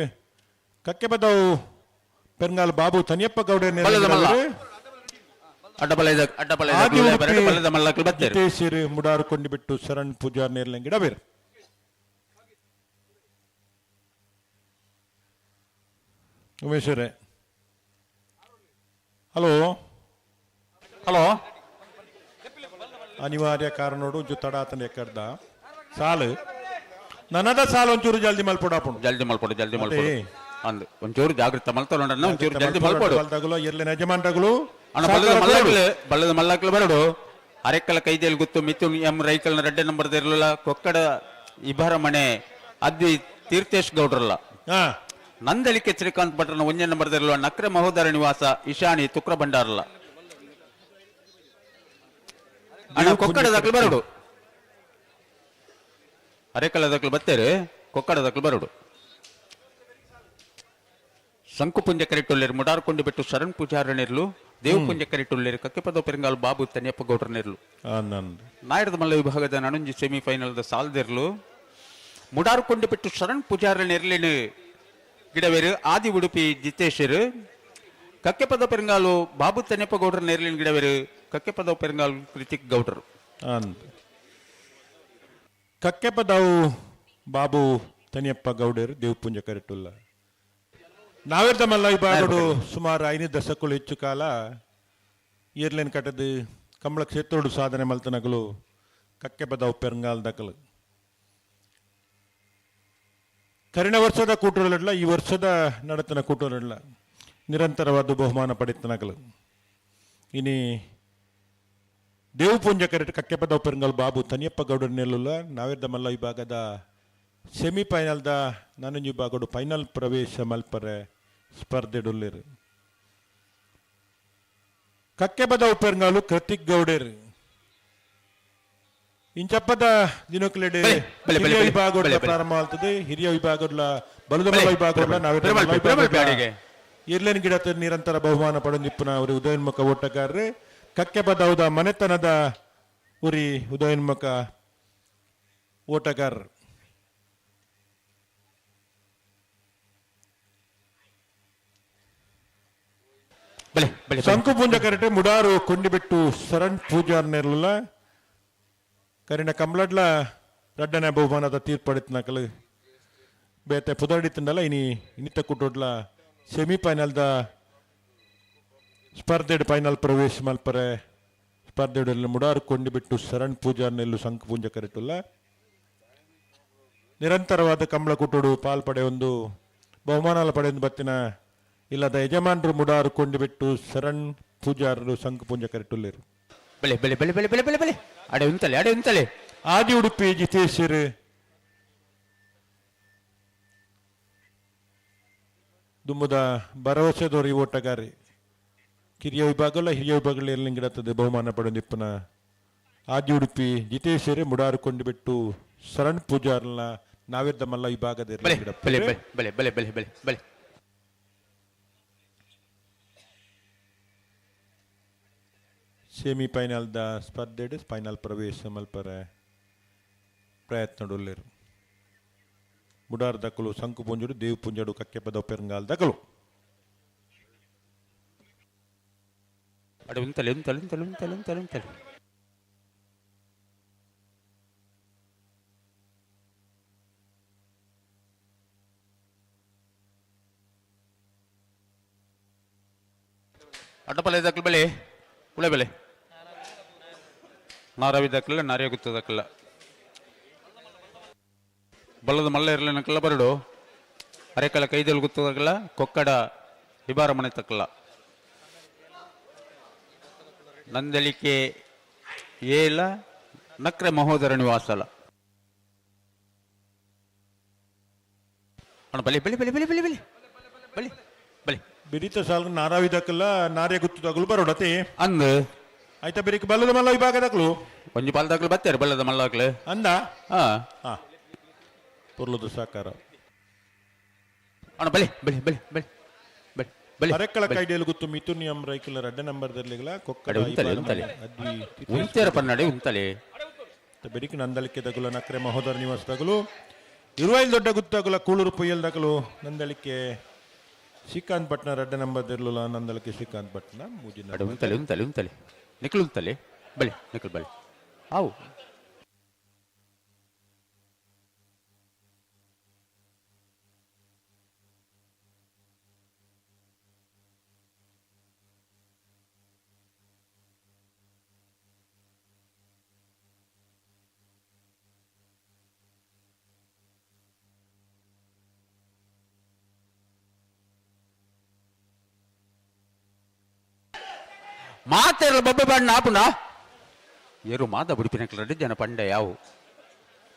ಕಕ್ಕೆಪದವು ಪೆರಂಗಾಲು ಬಾಬು ತನಿಯಪ್ಪ ಗೌಡರ ನೆರಲು ಮುಡಾರು ಕೊಂಡಿಬಿಟ್ಟು ಶರಣ್ ಪೂಜಾರ್ ನೆರಲಿನ ಗಿಡ ಬೇರೆ ಉಮೇಶ್ವರೇ ಹಲೋ ಹಲೋ ಅನಿವಾರ್ಯ ಕಾರಣೋಡು ತಡ ಆತನ ಎಕ್ಕಡ್ದ ಸಾಲು ನನ್ನದ ಸಾಲು ಒಂಚೂರು ಜಲ್ದಿ ಮಲ್ಪೊಡಾಪುಂಡು ಜಲ್ದಿ ಮಲ್ಪೊಡು ಅಂದ್ ಒಂಚೂರು ಜಾಗೃತ ಮಲ್ತೊಂಡ ಒಂಚೂರು ಜಲ್ದಿ ಮಲ್ಪೊಡು ಎರ್ಲಿನ ಯಜಮಾನ್ರಗಳು ಅಣ್ಣ ಬಲ್ಲದ ಮಲ್ಲಕ್ಲು ಬರಡು ಅರೆಕ್ಕಲ ಕೈದೇಲ್ ಗುತ್ತು ಮಿಥುನ್ ಎಂ ರೈಕಲ್ನ 2 ನಂಬರ್ ಇರಲಿಲ್ಲ ಕೊಕ್ಕಡ ಇಬ್ಬರ ಮನೆ ಅದ್ದಿ ತೀರ್ಥೇಶ್ ಗೌಡ್ರಲ್ಲ ನಂದಳಿಕೆ ಶ್ರೀಕಾಂತ್ ಭಟ್ರನ 1 ನಂಬರ್ ಇರಲಿಲ್ಲ ನಕ್ರೆ ಮಹೋದರ ನಿವಾಸ ಇಶಾನಿ ತುಕ್ರ ಭಂಡಾರಲ್ಲ ಅಣ್ಣ ಕೊಕ್ಕಡದಕ್ಲು ಬರಡು ಅರೆಕಲದಕ್ಲು ಬತ್ತೇರು ಕೊಕ್ಕಡದಕ್ಲು ಬರಡು ಶಂಕುಪುಂಜ ಕರೆಕ್ಟುಲ್ಲೇರು ಮುಡಾರ್ಕೊಂಡು ಬಿಟ್ಟು ಶರಣ್ ಪೂಜಾರನೆರ್ಲು ದೇವಪುಂಜ ಕರೆಕ್ಟುಲ್ಲೇರು ಕಕ್ಕೆಪದ ಪೆರಂಗಾಲು ಬಾಬು ತನಿಯಪ್ಪ ಗೌಡ್ರ ನೆರ್ಲು ನಾಯರದ ಮಲ್ಲ ವಿಭಾಗದ ನನಂಜಿ ಸೆಮಿಫೈನಲ್ದ ಸಾಲ್ದೆರ್ಲು ಮುಡಾರ್ಕೊಂಡು ಬಿಟ್ಟು ಶರಣ್ ಪೂಜಾರ ನೆರ್ಲಿನ ಗಿಡವೇರು ಆದಿ ಉಡುಪಿ ಜಿತೇಶರು ಕಕ್ಕೆಪದ ಪೆರಂಗಾಲು ಬಾಬು ತನಿಯಪ್ಪ ಗೌಡ್ರ ನೆರ್ಲಿನ ಗಿಡವೇರು ಕಕ್ಕೆಪದ ಪೆರಂಗಾಲು ಕೃತಿಕ್ ಗೌಡ್ರು ಕಕ್ಕೆಪದವು ಬಾಬು ತನಿಯಪ್ಪ ಗೌಡರು ದೇವಪುಂಜ ಕರೆಟುಲ್ಲ ನಾವೆರ್ದ ಮಲ್ಲ ವಿಭಾಗಡು ಸುಮಾರು 5 ದಶಕಗಳು ಹೆಚ್ಚು ಕಾಲ ಏರ್ಲೈನ್ ಕಟ್ಟದು ಕಂಬಳ ಕ್ಷೇತ್ರೋಡು ಸಾಧನೆ ಮಲ್ತನಗಳು ಕಕ್ಕೆ ಬದವು ಪೆರಂಗಾಲ್ ದಕಲು ಕರಿಣ ವರ್ಷದ ಕೂಟೂರಲ್ಲ ಈ ವರ್ಷದ ನಡತನ ಕೂಟೂರಲ್ಲ ನಿರಂತರವಾದ ಬಹುಮಾನ ಪಡೆತನಗಳು ಇನಿ ದೇವಪುಂಜ ಕರೆಟ್ ಕಕ್ಕೆ ಬದವು ಪೆರಂಗಾಲ್ ಬಾಬು ತನಿಯಪ್ಪ ಗೌಡರು ನೆಲ್ಲುಲ್ಲ ನಾವೆರ್ದ ಮಲ್ಲ ವಿಭಾಗದ ಸೆಮಿಫೈನಲ್ದ ನಾನೊಂದು ವಿಭಾಗಡು ಫೈನಲ್ ಪ್ರವೇಶ ಮಲ್ಪರೆ ಸ್ಪರ್ಧೆಡುಲ್ಲೇರು ಕಕ್ಕೆ ಬದವು ಪೆರಂಗಾಲು ಕೃತಿಕ್ ಗೌಡರು ಇಂಚಪ್ಪದ ದಿನಕ್ಲೆಡೆ ಹಿರಿಯ ವಿಭಾಗ ಪ್ರಾರಂಭ ಆಗ್ತದೆ ಹಿರಿಯ ವಿಭಾಗದ ಬಲದ ವಿಭಾಗ ನಾವೇ ಇರ್ಲೇನ್ ಗಿಡ ನಿರಂತರ ಬಹುಮಾನ ಪಡೆದಿಪ್ಪನ ಅವರು ಉದಯೋನ್ಮುಖ ಓಟಗಾರರು ಕಕ್ಕೆ ಬದವುದ ಮನೆತನದ ಉರಿ ಉದಯೋನ್ಮುಖ ಓಟಗಾರರು ಶಂಕು ಪೂಂಜ ಕರೆಟೆ ಮುಡಾರು ಕೊಂಡಿಬಿಟ್ಟು ಶರಣ್ ಪೂಜಾರ್ ನೆರಲ ಕರಿನ ಕಂಬ್ಲಡ್ಲ ರಡ್ಡನೆ ಬಹುಮಾನದ ತೀರ್ಪಡಿತ್ನಕಲು ಬೇತೆ ಪುದಡಿತ್ತಂಡಲ್ಲ ಇನ್ನಿತ್ತ ಕುಟೋಡ್ಲ ಸೆಮಿಫೈನಲ್ದ ಸ್ಪರ್ಧೆಡ್ ಫೈನಲ್ ಪ್ರವೇಶ ಮಲ್ಪರೆ ಸ್ಪರ್ಧೆಡಲ್ಲಿ ಮುಡಾರು ಕೊಂಡಿಬಿಟ್ಟು ಶರಣ್ ಪೂಜಾರ್ ನೆಲ್ಲು ಶಂಕು ಪೂಂಜ ಕರೆಟುಲ್ಲ ನಿರಂತರವಾದ ಕಂಬಳ ಕುಟೋಡು ಪಾಲ್ಪಡೆ ಒಂದು ಬಹುಮಾನ ಪಡೆದು ಬತ್ತಿನ ಇಲ್ಲದ ಯಜಮಾನರು ಮುಡಾರು ಕೊಂಡಿಬಿಟ್ಟು ಶರಣ್ ಪೂಜಾರರು ಶಂಕು ಪೂಂಜ ಕರೆಟುಲ್ಲೇರು ಬೆಳೆ ಬೆಳೆ ಬೆಳೆ ಬೆಳೆ ಬೆಳೆ ಬೆಳೆ ಬೆಳೆ ಅಡೆ ಉಂತಲೆ ಆದಿ ಉಡುಪಿ ಜಿತೇಶರ್ ದುಮ್ಮದ ಭರವಸೆದೋರಿ ಓಟಗಾರಿ ಕಿರಿಯ ವಿಭಾಗಲ್ಲ ಹಿರಿಯ ವಿಭಾಗದಲ್ಲಿ ಎಲ್ಲಿಂಗಿಡತ್ತದೆ ಬಹುಮಾನ ಪಡೆದಿಪ್ಪನ ಆದಿ ಉಡುಪಿ ಜಿತೇಶರೇ ಮುಡಾರು ಕೊಂಡಿಬಿಟ್ಟು ಶರಣ್ ಪೂಜಾರ್ನ ನಾವೆರ್ದ ಮಲ್ಲ ವಿಭಾಗದ ಬೆಳೆ ಬೆಳೆ ಬೆಳೆ ಬೆಳೆ ಬೆಳೆ ಬೆಳೆ ಬೆಳೆ ಸೆಮಿಫೈನಲ್ದ ಸ್ಪರ್ಧೆಡ್ ಫೈನಲ್ ಪ್ರವೇಶ ಮಲ್ಪರೆ ಪ್ರಯತ್ನಡುಲ್ಲೇರು ಮುಡಾರ್ ದಕ್ಕಲು ಶಂಕು ಪುಂಜಡು ದೇವ್ ಪುಂಜಡು ಕಕ್ಕೆ ಪದ ಪೆರಂಗಾಲ್ ದಕ್ಕಲು ಅಡೆ ಉಂತಲೆ ಉಂತಲೆ ಉಂತಲೆ ಉಂತಲೆ ಉಂತಲೆ ಉಂತಲೆ ಅಡ್ಡಪಲ್ಲೆ ದಕ್ಕಲು ಬೆಳೆ ಉಳೆ ಬೆಳೆ ನಾರವಿ ದಕ್ಕಲ್ಲ ನಾರ್ಯ ಗುತ್ತ ದಕ್ಕಲ್ಲ ಬಲ್ಲದ ಮಲ್ಲ ಇರಲಿನಕ್ಕಲ್ಲ ಬರಡು ಅರೆಕಲ ಕೈದಲ್ಲಿ ಗುತ್ತದಕ್ಕಲ್ಲ ಕೊಕ್ಕಡ ಹಿಬಾರ ಮನೆ ತಕ್ಕಲ್ಲ ನಂದಲಿಕೆ ಏಲ ನಕ್ರೆ ಮಹೋದರ ನಿವಾಸಲ ಬಲಿ ಬಲಿ ಬಲಿ ಬಲಿ ಬಲಿ ಬಲಿ ಬಲಿ ಬಲಿ ಬಿರಿತ ಸಾಲ ನಾರಾವಿ ದಕ್ಕಲ್ಲ ನಾರ್ಯ ಗುತ್ತದಾಗಲು ಬರೋಡತೆ ಅಂದ್ ಆಯ್ತಾ ಬೇರೆ ಬಲ್ಲದ ಮಲ್ಲ ವಿಭಾಗದಾಗಲು ಒಂಜಿ ಪಾಲದಾಗಲು ಬತ್ತಾರೆ ಬಲ್ಲದ ಮಲ್ಲಾಗ್ಲು ಅಂದ ಹಾ ಪುರ್ಲದ ಸಾಕಾರ ಬಲಿ ಬಲಿ ಬಲಿ ಬಲಿ ಬಲಿ ಬಲಿ ಅರೆಕ್ಕಳ ಕೈಡಿಯಲ್ಲಿ ಗುತ್ತು ಮಿಥುನಿಯಂ ರೈಕಲ ರೆಡ್ಡ ನಂಬರ್ದಲ್ಲಿಗಳ ಕೊಕ್ಕಡ ಉಂತೆರ ಪನ್ನಡೆ ಉಂತಲೆ ಬೆರಿಕ ನಂದಳಿಕೆ ದಗುಲ ನಕ್ರೆ ಮಹೋದರ ನಿವಾಸ ದಗಲು 25 ದೊಡ್ಡ ಗುತ್ತಗುಲ ಕೂಳೂರು ಪೊಯ್ಯಲ್ ದಗಲು ನಂದಳಿಕೆ ಶ್ರೀಕಾಂತ್ ಭಟ್ನ ರೆಡ್ಡ ನಂಬರ್ ಇರಲಿಲ್ಲ ನಂದಳಿಕೆ ಶ್ರೀಕಾಂತ್ ಭಟ್ನ ಮೂಜಿನ ಉಂತಲೆ ಉಂತಲೆ ಉಂತಲೆ ನಿಖಲ್ ಉಂತಲೆ ಬಳಿ ನಿಖಲ್ ಬಳಿ ಆವು ಮಾತೆಲ್ಲ ಬೊಬ್ಬೆ ಬಣ್ಣ ಆಪುಂಡ ಏರು ಮಾದ ಬುಡಿಪಿನಕ್ಲ ಜನ ಪಂಡೆ ಯಾವು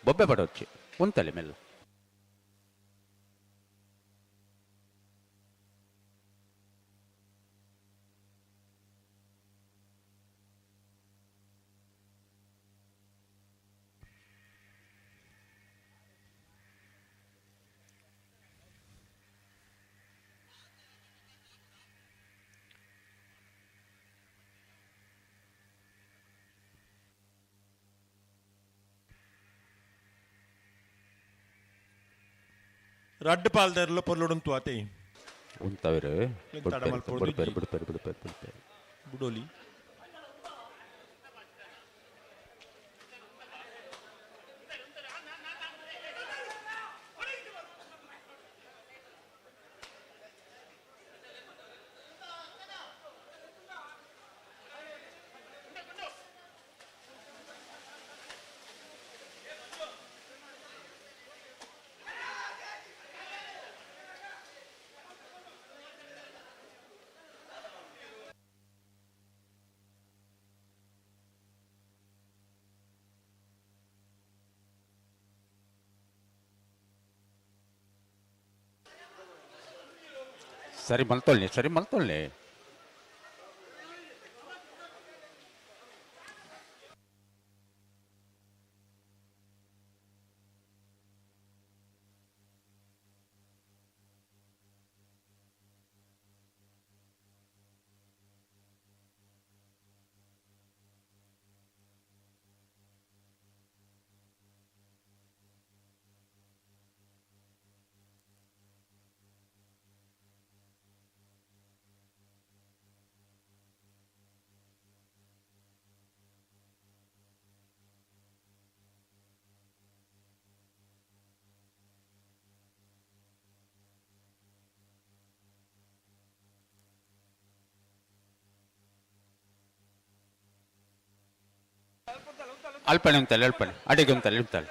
ಬೊಬ್ಬೆ ಪಡೋಚ್ಚಿ ಉಂತಲೆ ಮೆಲ್ಲ ರಡ್ಡು ಪಾಲ್ದಾರಲ್ಲ ಪೊರ್ಲುಡುಂತು ಆತೆ ಉಂತವರೆ ಬುಡೋಲಿ ಸರಿ ಮಲ್ತೊಳ್ಳಿ ಅಲ್ಪನೆ ಅಡಿಗೆ ಉಂತಲ್ಲ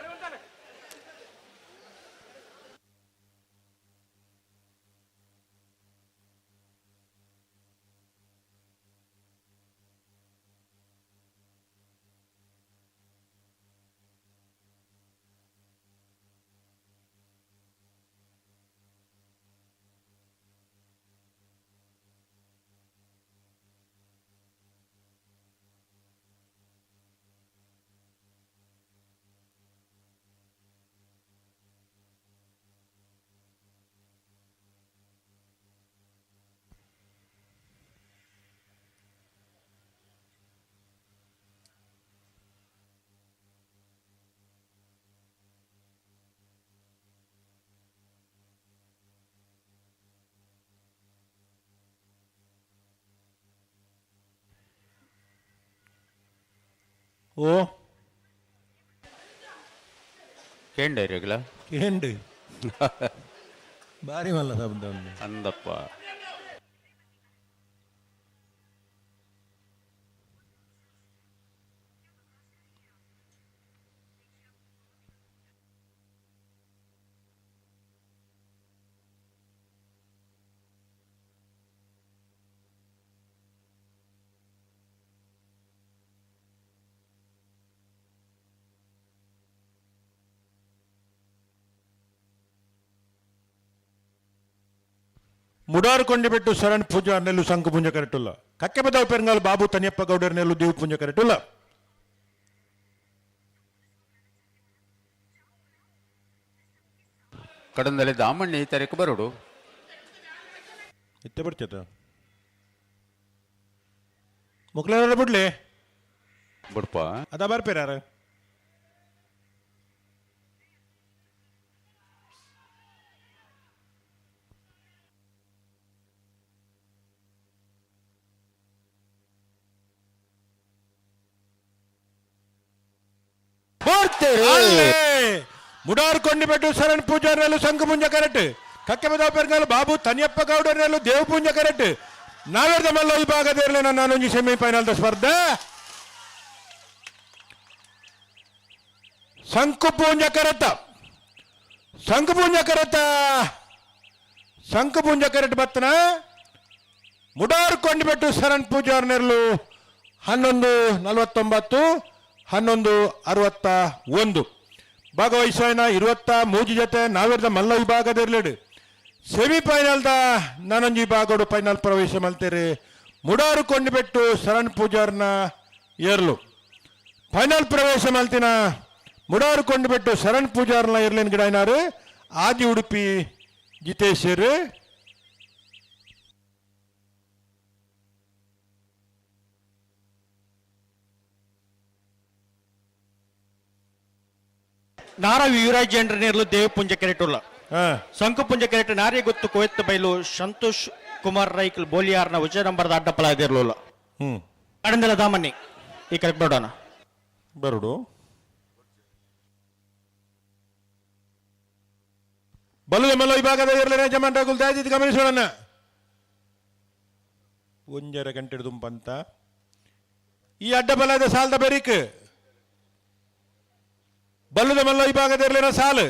ಓ ಕೇಂಡೈರಿಗಳ ಕೇಂಡು ಭಾರಿ ಮಲ್ಲ ಶಬ್ದ ಅಂದಪ್ಪ ಮುಡಾರು ಕೊಂಡಿಬಿಟ್ಟು ಶರಣ್ ಪೂಜಾ ನೆಲ್ಲು ಶಂಕು ಪುಂಜ ಕರೆಟುಲ್ಲ ಕಕ್ಕೆ ಬದವ ಪೆರಂಗಾಲ್ ಬಾಬು ತನಿಯಪ್ಪ ಗೌಡರ್ ನೆಲ್ಲು ದೇವ್ ಪುಂಜ ಕರೆಟುಲ್ಲ ಕಡಂದಲ್ಲಿ ದಾಮಣ್ಣಿ ತರಕ್ಕೆ ಬರೋಡು ಇತ್ತೆ ಬರ್ಚತ ಮುಕ್ಳ ಬಿಡ್ಲಿ ಬಿಡ್ಪ ಅದ ಬರ್ಪೇರಾರ ಮುಡಾರು ಕೊಂಡಿಬಿಟ್ಟು ಶರಣ್ ಪೂಜಾ ನೆಲ್ಲು ಶಂಕು ಪುಂಜ ಕರೆಟ್ ಕಕ್ಕೆ ಬದವ ಪೆರಂಗಾಲ್ ಬಾಬು ತನಿಯಪ್ಪ ಗೌಡರ್ ನೆಲ್ಲು ದೇವ್ ಪುಂಜ ಕರೆಟ್ ನಾವೇರ್ದ ಮಲ್ಲ ವಿಭಾಗದಲ್ಲಿ ನಾನೊಂದು ಸೆಮಿಫೈನಲ್ ಸ್ಪರ್ಧೆ ಶಂಕು ಪೂಂಜ ಕರೆತ ಶಂಕು ಪೂಂಜ ಕರೆಟ್ ಬತ್ತನ ಮುಡಾರು ಕೊಂಡಿಬಿಟ್ಟು ಶರಣ್ ಪೂಜಾ ನೆಲ್ಲು 11:49 11:61 ಭಾಗವಹಿಸೋಣ 23 ಜೊತೆ ನಾವೇರ್ದ ಮಲ್ಲ ವಿಭಾಗದಲ್ಲಿ ಸೆಮಿಫೈನಲ್ದ ನಾನೊಂದು ವಿಭಾಗಡು ಫೈನಲ್ ಪ್ರವೇಶ ಮಲ್ತೇರಿ ಮುಡಾರು ಕೊಂಡಿಬಿಟ್ಟು ಶರಣ್ ಪೂಜಾರ್ನ ಏರ್ಲು ಫೈನಲ್ ಪ್ರವೇಶ ಮಲ್ತಿನ ಮುಡಾರು ಕೊಂಡಿಬಿಟ್ಟು ಶರಣ್ ಪೂಜಾರ್ನ ಏರ್ಲಿನ ಗಿಡನಾರು ಆದಿ ಉಡುಪಿ ಜಿತೇಶ್ ನಾರಾವಿ ಯುವರಾಜ್ ಜನರನ್ನೆರಲು ದೇವ್ ಪುಂಜ ಕೆರೆಟುಲ್ಲ ಶಂಕು ಪುಂಜ ಕೆರೆಟ್ ನಾರಿ ಗೊತ್ತು ಕೊಯ್ತ ಬೈಲು ಸಂತೋಷ್ ಕುಮಾರ್ ರೈಕಲ್ ಬೋಲಿಯಾರ್ನ ವಿಜಯ ನಂಬರ್ದ ಅಡ್ಡಪ್ಪಲ ಇದಿರ್ಲಿಲ್ಲ ಕಡಂದಲ ದಾಮಣ್ಣಿ ಈ ಕರೆಕ್ಟ್ ನೋಡೋಣ ಬರುಡು ಬಲ್ಲುದ ಮಲ್ಲ ವಿಭಾಗದ ಇರಲಿನ ಜಮಾನ್ ರಾಗುಲ್ ದಾಜಿದ್ ಗಮನಿಸೋಣ ಒಂಜರ ಗಂಟೆ ದುಂಪಂತ ಈ ಅಡ್ಡಬಲದ ಸಾಲದ ಬೆರಿಕ್ ಬಲ್ಲುದ ಮಲ್ಲ ವಿಭಾಗದ ಇರಲಿನ ಸಾಲು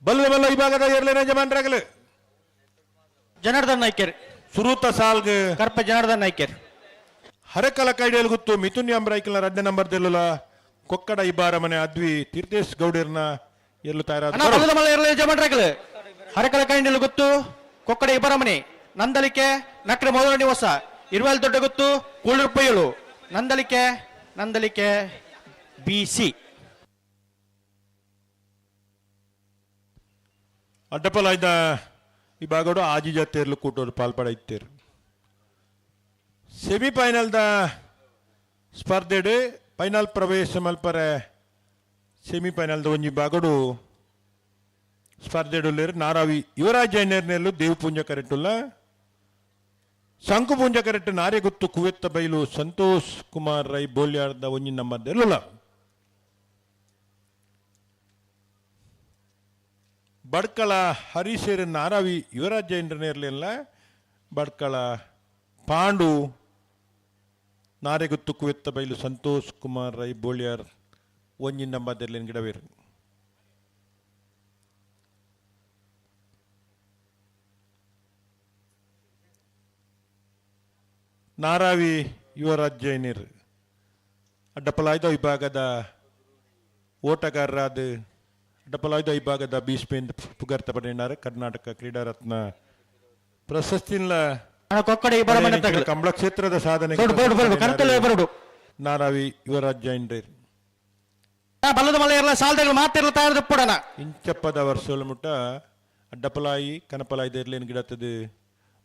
ಬಲ್ಲುದ ಮಲ್ಲ ವಿಭಾಗದ ಇರಲಿನ ಜಮಾನ್ ರಾಗಲ್ ಜನಾರ್ದನ್ ನಾಯ್ಕರ್ ಸುರೂತ ಸಾಲ್ಗ್ ಕರ್ಪ ಜನಾರ್ದನ್ ನಾಯ್ಕರ್ ಹರಕಲ ಕೈಡಿಯಲ್ಲಿ ಗೊತ್ತು ಮಿಥುನ್ ಎಂಬ್ರೈಕಲ್ನ 2ನೇ ನಂಬರ್ ದೆಲ್ಲುಲ ಕೊಕ್ಕಡ ಇಬ್ಬಾರ ಮನೆ ಅದ್ವಿ ತೀರ್ಥೇಶ್ ಗೌಡರ್ನ ಎಲ್ಲು ತಯಾರಾದ ಜಮಾನ್ ರಾಗಲ್ ಹರಕಲ ಕೈಂಡಿಯಲ್ಲಿ ಗೊತ್ತು ಕೊಕ್ಕಡೆ ಇಬ್ಬರಮನೆ ನಂದಲಿಕೆ ನಕ್ರೆ ಮೊದಲ ನಿವಾಸ ಇರುವಲ್ ದೊಡ್ಡ ಗೊತ್ತು ಕೂಳೂರು ನಂದಲಿಕೆ BC ಅಡ್ಡಪಲಾಯ್ದ ವಿಭಾಗಡು ಆಜಿ ಜಾತಿಯರ್ಲು ಕೂಟೋರು ಪಾಲ್ಪಡೈತೇರು ಸೆಮಿಫೈನಲ್ದ ಸ್ಪರ್ಧೆಡು ಫೈನಲ್ ಪ್ರವೇಶ ಮಲ್ಪರೆ ಸೆಮಿಫೈನಲ್ದ ಒಂಜಿ ವಿಭಾಗಡು ಸ್ಪರ್ಧೆಡುಲ್ಲೇರು ನಾರಾವಿ ಯುವರಾಜ್ ಜೈನೇರ್ನೆಲ್ಲು ದೇವ್ ಪೂಂಜ ಕರೆಟ್ಟುಲ್ಲ ಶಂಕು ಪೂಂಜ ಕರೆಟ್ಟು ನಾರೆಗುತ್ತು ಕುವೆತ್ತ ಬೈಲು ಸಂತೋಷ್ ಕುಮಾರ್ ರೈ ಬೋಲ್ಯಾರ್ದ ಒಂಜಿ ನಮ್ಮದ್ದೆಲ್ಲ ಬಡ್ಕಳ ಹರೀಶೇರು ನಾರಾವಿ ಯುವರಾಜ್ ಜೈನೇರ್ನೆಲ್ಲ ಬಡ್ಕಳ ಪಾಂಡು ನಾರೆಗುತ್ತು ಕುವೆತ್ತ ಬೈಲು ಸಂತೋಷ್ ಕುಮಾರ್ ರೈ ಬೋಳ್ಯಾರ್ ಒಂಜಿ ನಂಬರ್ದಲ್ಲಿ ಗಿಡವೇರು ನಾರಾವಿ ಯುವರಾಜ್ ಜೈನೀರ್ ಅಡ್ಡಪಲಾಯ್ದ ವಿಭಾಗದ ಓಟಗಾರರಾದ ಅಡ್ಡಪಲಾಯ್ದ ವಿಭಾಗದ ಬೀಸ್ಪೇಂದ್ರ ಪುಗರ್ತ ಪಡೆಯಿದ್ದಾರೆ ಕರ್ನಾಟಕ ಕ್ರೀಡಾ ರತ್ನ ಪ್ರಶಸ್ತಿನ ಕಂಬಳ ಕ್ಷೇತ್ರದ ಸಾಧನೆ ನಾರಾವಿ ಯುವರಾಜ್ ಜೈನ್ರೇರ್ ಬಲ್ಲದ ಮಲೆಯಲ್ಲ ಸಾಲ್ದಗಳು ಮಾತಿರಲ್ಲ ತಯಾರದ ಪುಡನ ಇಂಚಪ್ಪದ ವರ್ಷಗಳ ಮುಟ್ಟ ಅಡ್ಡಪಲಾಯಿ ಕನಪಲಾಯಿ ದೇರ್ಲೇನ್ ಗಿಡತ್ತದು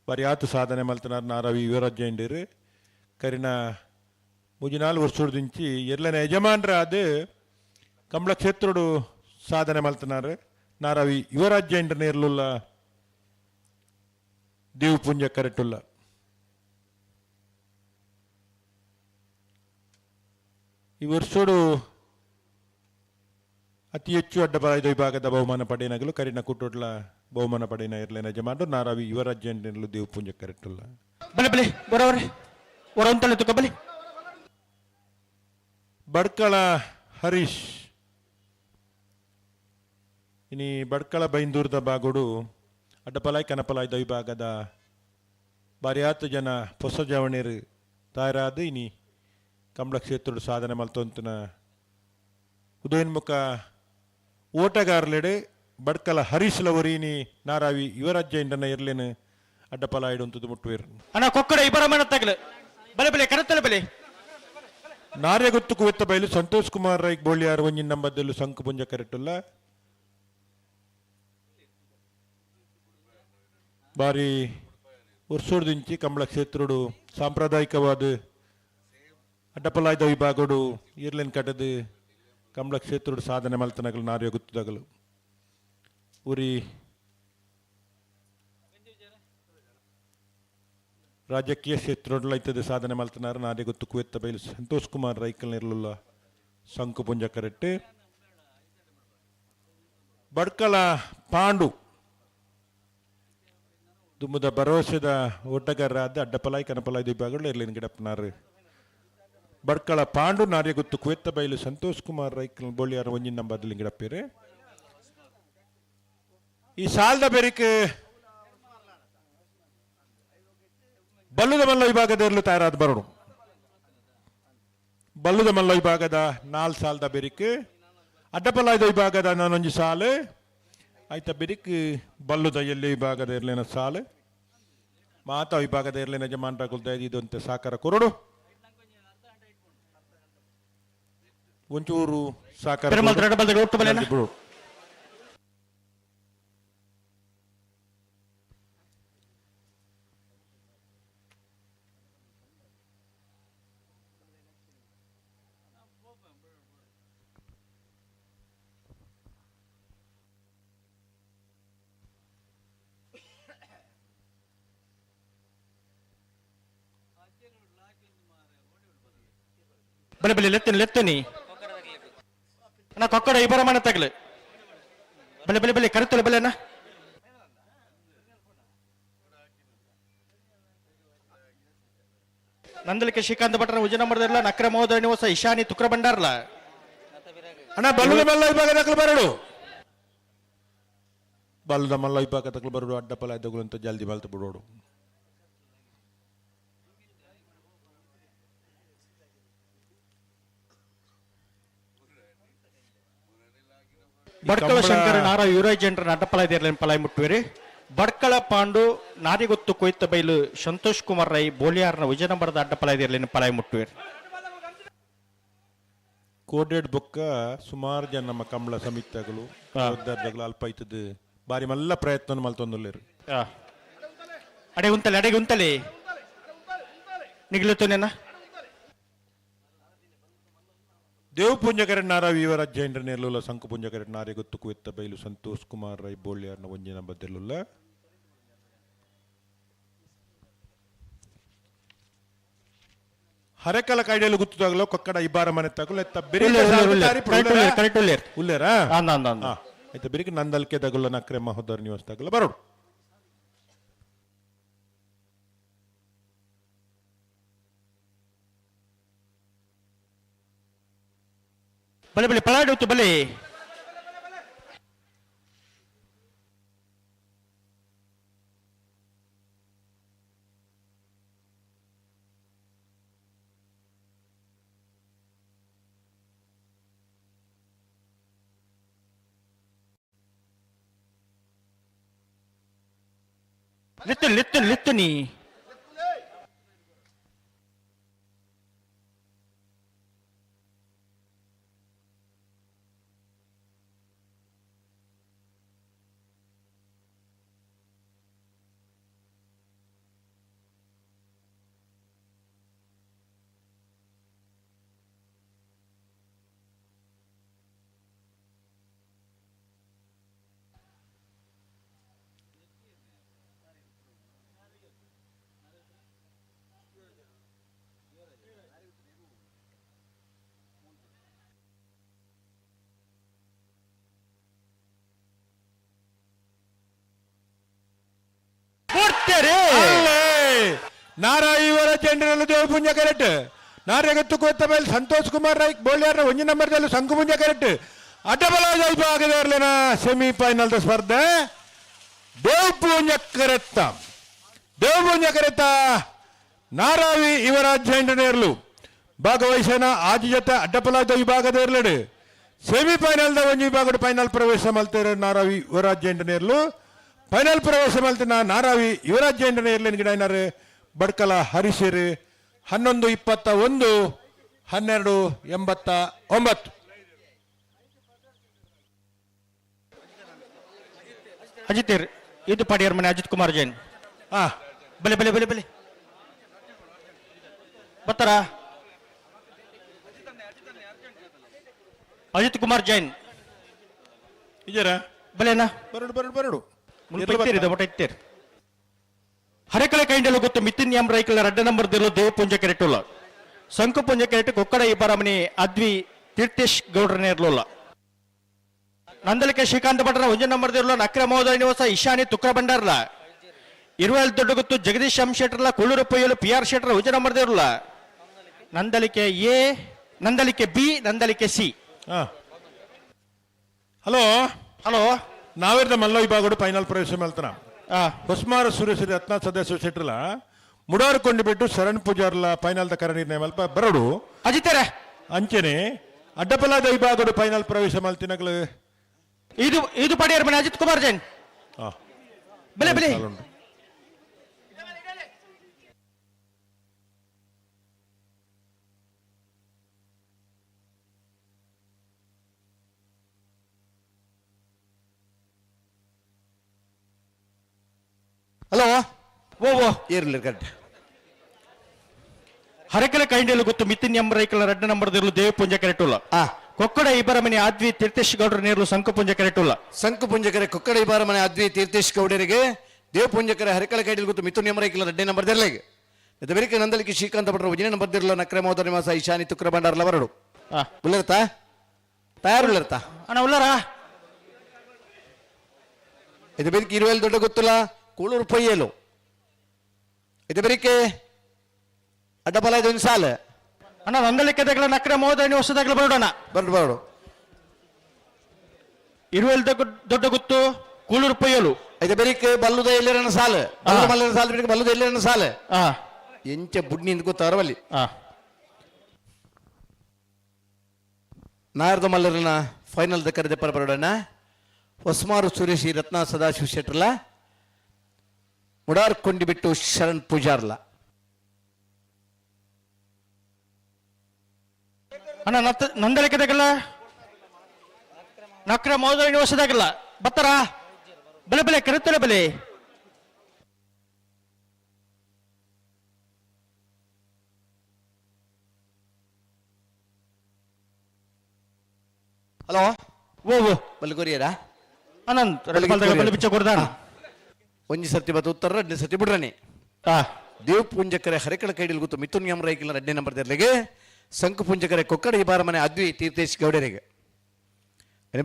ಬರಿಯಾತು ಸಾಧನೆ ಮಲ್ತನಾರ್ ನಾರಾವಿ ಯುವರಾಜ್ ಜೈಂಡೇರು ಕರಿನ 3-4 ವರ್ಷದಿಂಚಿ ಎರ್ಲನ ಯಜಮಾನ್ರ ಅದು ಕಂಬಳ ಕ್ಷೇತ್ರಡು ಸಾಧನೆ ಮಲ್ತನಾರ್ ನಾರಾವಿ ಯುವರಾಜ್ ಜೈಂಡ್ರ ನೇರ್ಲುಲ್ಲ ದೇವ್ ಪುಂಜ ಕರೆಟ್ಟುಲ್ಲ ಈ ವರ್ಷೋಡು ಅತಿ ಹೆಚ್ಚು ಅಡ್ಡಪಲಾಯ್ದ ವಿಭಾಗದ ಬಹುಮಾನ ಪಡೆಯನಗಲು ಕರಿನ ಕುಟ್ಟೋಟ್ಲ ಬಹುಮಾನ ಪಡೆಯನ ಇರಲಿನ ಯಜಮಾನರು ನಾರಾವಿ ಯುವರಾಜ್ ಜೈಂಡ್ರಲ್ಲೂ ದೇವ್ ಪುಂಜ ಕರೆಟ್ಟುಲ್ಲ ಬಲೆ ಬರೋವ್ರೆ ಹೊರಂತಲೆ ತುಕಬಲಿ ಬಡ್ಕಳ ಹರೀಶ್ ಇನಿ ಬಡ್ಕಳ ಬೈಂದೂರದ ಬಾಗೋಡು ಅಡ್ಡಪಲಾಯ್ ಕನಪಲಾಯ್ದ ವಿಭಾಗದ ಬಾರಿಯಾತು ಜನ ಹೊಸ ಜವಣೇರು ತಾಯರಾದ ಇನಿ ಕಂಬಳ ಕ್ಷೇತ್ರದ ಸಾಧನೆ ಮಲ್ತೊಂತನ ಉದಯೋನ್ಮುಖ ಓಟಗಾರಲೆಡೆ ಬಡ್ಕಲ ಹರೀಶ್ಲವರೀನಿ ನಾರಾವಿ ಯುವರಾಜ್ ಜೈಂಡನ ಇರ್ಲೇನು ಅಡ್ಡಪಲಾಯ್ಡು ಅಂತದ್ದು ಮುಟ್ಟುವೇರು ಅಣ್ಣ ಕೊಕ್ಕಡ ಇಬ್ಬರ ಮನ ತಗಲು ಬಲೆ ಬಲೆ ಕರತಲೆ ಬಲೆ ನಾರ್ಯಗುತ್ತು ಕುವೆತ್ತ ಬೈಲು ಸಂತೋಷ್ ಕುಮಾರ್ ರೈ ಬೋಳ್ಯಾರ್ ಒಂಜಿನ ನಂಬದ್ದಲು ಸಂಕು ಪುಂಜ ಕರೆಟ್ಟುಲ್ಲ ಬಾರಿ ವರ್ಷೋಡ್ದಿಂಚಿ ಕಂಬಳ ಕ್ಷೇತ್ರಡು ಸಾಂಪ್ರದಾಯಿಕವಾದ ಅಡ್ಡಪಲಾಯ್ದ ವಿಭಾಗಡು ಇರ್ಲೇನ್ ಕಟ್ಟದು ಕಂಬಳ ಕ್ಷೇತ್ರಡು ಸಾಧನೆ ಮಲ್ತನಗಲು ನಾರ್ಯಗುತ್ತದಗಲು ಉರಿ ರಾಜಕೀಯ ಕ್ಷೇತ್ರದೈತದ ಸಾಧನೆ ಮಲ್ತನಾರ ನಾರ್ಯಗುತ್ತು ಕುವೆತ್ತ ಬೈಲು ಸಂತೋಷ್ ಕುಮಾರ್ ರೈಕಲ್ ನಿರ್ಲುಲ್ಲ ಸಂಕು ಪುಂಜ ಕರೆಟ್ಟು ಬಡ್ಕಲ ಪಾಂಡು ದುಮ್ಮದ ಭರವಸೆದ ಓಟಗಾರರಾದ ಅಡ್ಡಪಲಾಯಿ ಕನಪಲಾಯಿ ವಿಭಾಗಗಳು ಇರ್ಲಿನ ಗಿಡಪ್ಪನಾರು ಬಡ್ಕಳ ಪಾಂಡು ನಾರ್ಯಗುತ್ತು ಕುವೆತ್ತ ಬೈಲು ಸಂತೋಷ್ ಕುಮಾರ್ ರೈಕಲ್ ಬೋಳಿಯಾರ ಒಂಜಿನ ನಂಬರ್ದಲ್ಲಿ ಗಿಡಪ್ಪೇರೆ ಈ ಸಾಲದ ಬೆರಿಕೆ ಬಲ್ಲುದ ಮಲ್ಲ ವಿಭಾಗದಲ್ಲೂ ತಯಾರಾದ ಬರೋಡು ಬಲ್ಲುದ ಮಲ್ಲ ವಿಭಾಗದ 4 ಸಾಲದ ಬೆರಿಕೆ ಅಡ್ಡಪಲಾಯ್ದ ವಿಭಾಗದ ನಾನೊಂದು ಸಾಲು ಆಯ್ತ ಬೆರಿಕೆ ಬಲ್ಲುದ ಎಲ್ಲಿ ವಿಭಾಗದ ಇರ್ಲೇನ ಸಾಲು ಮಾತಾ ವಿಭಾಗದ ಇರ್ಲೇನ ಯಜಮಾನ್ರ ಕುಲ್ದ ಇದಂತೆ ಸಾಕಾರ ಕೊರಡು ಒಂಚೂರು ಸಾಕಾರ ಬಿಡು ಬಲೆ ಬಲೆ ಲೆತ್ತನಿ ಅಣ್ಣ ಕೊಕ್ಕಡ ಇಬ್ಬರ ಮನ ತಗಲು ಬಲೆ ಬಲೆ ಬಲೆ ಕರೆತಲೆ ಬಲೆ ಅಣ್ಣ ನಂದಲಿಕೆ ಶ್ರೀಕಾಂತ್ ಭಟ್ರ ಉಜನಂಬರದಲ್ಲ ನಕ್ರ ಮಹೋದಯ ನಿವಾಸ ಇಶಾನಿ ತುಕ್ರ ಬಂಡಾರ್ಲ ಅಣ್ಣ ಬಲ್ಲುದ ಮಲ್ಲ ವಿಭಾಗದಕ್ಕಲು ಬರಡು ಬಲ್ಲುದ ಮಲ್ಲ ವಿಭಾಗದಕ್ಕಲು ಬರಡು ಅಡ್ಡಪಲಾಯ್ದಗಳು ಅಂತ ಜಲ್ದಿ ಬಲ್ತು ಬಿಡೋಡು ಬಡ್ಕಳ ಶಂಕರ ನಾರ ಯುವರಾಜ್ ಜಂಟ್ರ ಅಡ್ಡಪಲಾಯ್ದ ಪಲಾಯ್ ಮುಟ್ಟುವಿರಿ ಬಡ್ಕಳ ಪಾಂಡು ನಾರಿಗೊತ್ತು ಕೊಯ್ತ ಬೈಲು ಸಂತೋಷ್ ಕುಮಾರ್ ರೈ ಬೋಲಿಯಾರ್ನ ವಿಜಯನಗರದ ಅಡ್ಡಪಲಾಯದಿರಲಿನ ಪಲಾಯ ಮುಟ್ಟುವೆ ಕೋಡೆಡ್ ಬೊಕ್ಕ ಸುಮಾರು ಜನ ನಮ್ಮ ಕಂಬಳ ಸಮಿತಿಗಳು ವಿದ್ಯಾರ್ಥಿಗಳು ಅಲ್ಪ ಐತದ ಬಾರಿ ಮಲ್ಲ ಪ್ರಯತ್ನ ಮಲ್ತೊಂದುಲ್ಲೇರು ಅಡೆ ಉಂತಲೆ ನಿಗ್ಲುತ್ತೇನ ದೇವ್ ಪುಂಜಕರೆಡ್ ನಾರಾವಿ ಯುವರಾಜ ನೆಲ್ಲುಲ್ಲ ಸಂಕು ಪುಂಜಕರೆಡ್ ನಾರೆ ಗೊತ್ತು ಕುವೆತ್ತ ಬೈಲು ಸಂತೋಷ್ ಕುಮಾರ್ ರೈ ಬೋಳಿಯಾರ್ನ ಒಂಜಿನ ಬದ್ದೆಲ್ಲುಲ್ಲ ಹರೆಕಲ ಕಾಯ್ದೆಲು ಗುತ್ತುದಾಗಲೋ ಕೊಕ್ಕಡ ಇಬ್ಬಾರ ಮನೆ ತಗಲು ಎತ್ತ ಉಲ್ಲೇರಾ ಆಯ್ತಾ ಬೆರಿಗೆ ನಂದಲ್ಕೆ ತಗುಲ್ಲ ನಕ್ರೆ ಮಹೋದರ್ ನಿವಾಸ ತಗಲ ಬರೋಡು ಬಲೆ ಪಲಾಡುತ್ತು ಬಲೆ ಲಿತ್ತು ನೀ ನಾರಾಯಿವರ ಜನರಲ್ಲೂ ದೇವ ಪುಂಜ ಕರೆಕ್ಟ್ ನಾರ್ಯಗತ್ತು ಕೋತ್ತ ಮೇಲೆ ಸಂತೋಷ್ ಕುಮಾರ್ ರೈ ಬೋಳಿಯಾರ ಒಂಜಿ ನಂಬರ್ದಲ್ಲೂ ಸಂಕು ಪುಂಜ ಕರೆಕ್ಟ್ ಅಡ್ಡಬಲ ಜೈಪ ಆಗದೆ ಇರಲಿನ ಸೆಮಿಫೈನಲ್ ಸ್ಪರ್ಧೆ ದೇವ್ ಪುಂಜ ಕರೆತ್ತ ನಾರಾವಿ ಯುವರಾಜ್ ಜೈಂಡನೇರ್ಲು ಭಾಗವಹಿಸನ ಆದಿ ಜೊತೆ ಅಡ್ಡಪಲಾದ ವಿಭಾಗದ ಇರಲಡು ಸೆಮಿಫೈನಲ್ ಒಂಜಿ ವಿಭಾಗದ ಫೈನಲ್ ಪ್ರವೇಶ ಮಲ್ತಾರೆ ನಾರಾವಿ ಯುವರಾಜ್ ಜೈಂಡನೇರ್ಲು ಫೈನಲ್ ಪ್ರವೇಶ ಮಲ್ತಿನ ನಾರಾವಿ ಯುವರಾಜ್ ಜೈಂಡನೇರ್ಲಿನ ಗಿಡ ಏನಾರು ಬಡ್ಕಲ ಹರಿಸಿರು 11-21-12-89 ಅಜಿತ್ ಇದು ಪಾಡಿಯರ್ ಮನೆ ಅಜಿತ್ ಕುಮಾರ್ ಜೈನ್ ಬಲೆ ಬತ್ತಾರ ಅಜಿತ್ ಕುಮಾರ್ ಜೈನ್ ಇಜರ ಬಲೇನಾ ಬರಡು ಇತ್ತೇರ್ ಹರೆಕಳೆ ಕೈಂಡಲು ಗೊತ್ತು ಮಿತಿನ್ ಎಂ ರೈಕಲ ರಡ್ಡ ನಂಬರ್ ದಿಲು ದೇವ ಪುಂಜ ಕೆರೆಟುಲ್ಲ ಸಂಕು ಪುಂಜ ಕೆರೆಟ್ ಕೊಕ್ಕಡ ಇಬ್ಬರಮನಿ ಅದ್ವಿ ತೀರ್ಥೇಶ್ ಗೌಡ್ರನೇರ್ಲುಲ್ಲ ನಂದಲಿಕೆ ಶ್ರೀಕಾಂತ ಭಟ್ರ ಒಂಜ ನಂಬರ್ ದಿರ್ಲು ನಕ್ರ ಮಹೋದಯ ನಿವಾಸ ಇಶಾನಿ ತುಕ್ರ ಬಂಡಾರ್ಲ ಇರುವಲ್ ದೊಡ್ಡ ಗೊತ್ತು ಜಗದೀಶ್ ಎಂ ಶೆಟ್ರಲ್ಲ ಕುಳ್ಳೂರು ಪೊಯ್ಯಲು ಪಿ ಆರ್ ಶೆಟ್ರ ಒಂಜ ನಂಬರ್ ದಿರ್ಲ Nandalike A Nandalike B Nandalike C hello ನಾವಿರ್ದ ಮಲ್ಲ ವಿಭಾಗಡು ಫೈನಲ್ ಪ್ರವೇಶ ಮಲ್ತನ ಹೊಸ್ಮಾರ ಸುರೇಶ್ ರತ್ನ ಸದಸ್ಯ ಶೆಟ್ರಲ್ಲ ಮುಡಾರು ಕೊಂಡು ಬಿಟ್ಟು ಶರಣ್ ಪೂಜಾರ್ಲ ಫೈನಲ್ ದ ಕರಣಿರ್ನೆ ಮಲ್ಪ ಬರಡು ಅಜಿತರ ಅಂಚನೆ ಅಡ್ಡಪಲಾದ ವಿಭಾಗಡು ಫೈನಲ್ ಪ್ರವೇಶ ಮಲ್ತಿನಗಳು ಇದು ಪಡೆಯರ್ ಮನೆ ಅಜಿತ್ ಕುಮಾರ್ ಜೈನ್ ಬೆಲೆ ಹಲೋ ಓ ಇರ್ಲಿ ಕಟ್ ಹರಕೆಲೆ ಕೈಂಡಲು ಗೊತ್ತು ಮಿತಿನ್ ಎಂ ರೈಕಲ ರಡ್ಡ ನಂಬರ್ ದಿರ್ಲು ದೇವ ಪುಂಜ ಕೆರೆಟುಲ್ಲ ಕೊಕ್ಕಡ ಇಬ್ಬರ ಮನೆ ಆದ್ವಿ ತೀರ್ಥೇಶ್ ಗೌಡ್ರ ನೇರ್ಲು ಸಂಕು ಪುಂಜ ಕೆರೆಟುಲ್ಲ ಸಂಕು ಪುಂಜಕರೆ ಕೊಕ್ಕಡ ಇಬ್ಬರ ಮನೆ ಆದ್ವಿ ತೀರ್ಥೇಶ್ ಗೌಡರಿಗೆ ದೇವ ಪುಂಜಕರೆ ಹರಕೆಲೆ ಕೈಂಡಲು ಗೊತ್ತು ಮಿಥುನ್ ಎಂ ರೈಕಲ ರಡ್ಡೆ ನಂಬರ್ ದಿರ್ಲೆಗೆ ಬೆರಿಕೆ ನಂದಲಿಕೆ ಶ್ರೀಕಾಂತ ಭಟ್ರ ಉಜಿನ ನಂಬರ್ ದಿರ್ಲ ನಕ್ರೆ ಮಹೋದಯ ನಿವಾಸ ಇಶಾನಿ ತುಕ್ರ ಬಂಡಾರ್ಲ ಬರಡು ಉಳ್ಳರ್ತಾ ತಯಾರು ಉಳ್ಳರ್ತಾ ಅಣ್ಣ ಉಳ್ಳಾರ ಇದು ಬೆರಿಕೆ ಇರುವೆಲ್ ದೊಡ್ಡ ಗೊತ್ತಲ್ಲ ಕೂಳೂರು ಪೊಯ್ಯಲು ಇದು ಬೆರಿಕೆ ಅಡ್ಡಪಲ ಇದೊಂದು ಸಾಲ ಅಣ್ಣ ನಂದಲಿಕೆದಾಗಲ ನಕ್ರೆ ಮಹೋದಯ ನಿವಾಸದಾಗಲ ಬರೋಣ ಬರಡು ಇರುವೆಲ್ ದೊಡ್ಡ ಗೊತ್ತು ಕೂಳೂರು ಪೊಯ್ಯಲು ಇದು ಬೆರಿಕೆ ಬಲ್ಲುದ ಎಲ್ಲಿರನ ಸಾಲ ಮಲ್ಲರ ಸಾಲ ಬೆರಿಕೆ ಬಲ್ಲುದ ಎಲ್ಲಿರನ ಸಾಲ ಎಂಚ ಬುಡ್ನಿ ಇಂದ ಗೊತ್ತಾರವಲ್ಲಿ ನಾರದ ಮಲ್ಲರನ ಫೈನಲ್ ದ ಕರೆದ ಪರ ಬರೋಣ ಹೊಸ್ಮಾರು ಸುರೇಶಿ ರತ್ನ ಸದಾಶಿವ ಶೆಟ್ರಲ್ಲ ಮುಡಾರ್ ಕೊಂಡಿಬಿಟ್ಟು ಶರಣ್ ಪೂಜಾರ್ಲ. ಅಣ್ಣ ನಂದಳಿಕೆದಾಗಲ್ಲ ನಕ್ರ ಮೋದರ ನಿವಾಸದಾಗಲ್ಲ ಬತ್ತಾರ ಬೆಲೆ ಬೆಲೆ ಕರೆತ್ತಲೆ ಬೆಲೆ. ಹಲೋ ಓ ಓ ಬಲ್ಗೋರಿಯರಾ ಅನಂತ್ ಬೆಲೆ ಬಿಚ್ಚ ಕೊಡ್ದಾನ ಒಂಜಿ ಸರ್ತಿ ಬತ್ತು ಉತ್ತರ 2 ಸರ್ತಿ ಬಿಡ್ರನೆ. ದೇವ್ ಪುಂಜಕರೆ ಹರೆಕಳ ಕೈಡಿಲ್ ಗೊತ್ತು ಮಿಥುನ್ ಎಂ ರೈಕಿಲ್ 2ನೇ ನಂಬರ್ ತೆರ್ಲೆಗೆ ಸಂಕು ಪುಂಜಕರೆ ಕೊಕ್ಕಡ ಈ ಬಾರ ಮನೆ ಅದ್ವಿ ತೀರ್ಥೇಶ್ ಗೌಡರಿಗೆ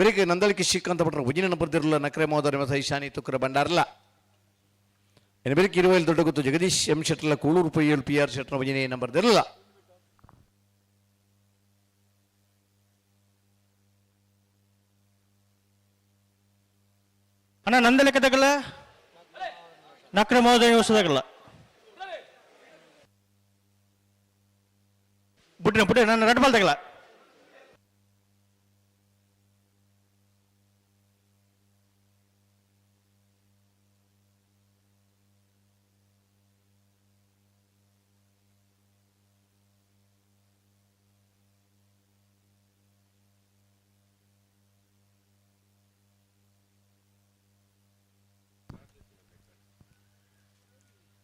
ಬರೀಕೆ ನಂದಳಿಕೆ ಶ್ರೀಕಾಂತ ಭಟ್ರ ಉಜಿನ ನಂಬರ್ ತೆರಲ್ಲ ನಕ್ರೆ ಮೋದರ ಮಸ ಈಶಾನಿ ತುಕ್ರ ಬಂಡಾರಲ್ಲ ಬರೀಕೆ ಇರುವಲ್ಲಿ ದೊಡ್ಡ ಗೊತ್ತು ಜಗದೀಶ್ ಎಂ ಶೆಟ್ಲ ಕೂಳೂರು ಪೊಯ್ಯಲ್ PR ಶೆಟ್ರ ಉಜಿನೇ ನಂಬರ್ ತೆರಲ್ಲ. ಅಣ್ಣ ನಂದಳಿಕೆದಾಗಲ್ಲ ನಕ್ರ ಮೋದರ ನಿವಾಸದಾಗಲ್ಲ ಬುಟ್ಟಿನ ಬುಟ್ಟಿ ನನ್ನ ರೆಡ್ ಬಾಲ್ ತಗಲ.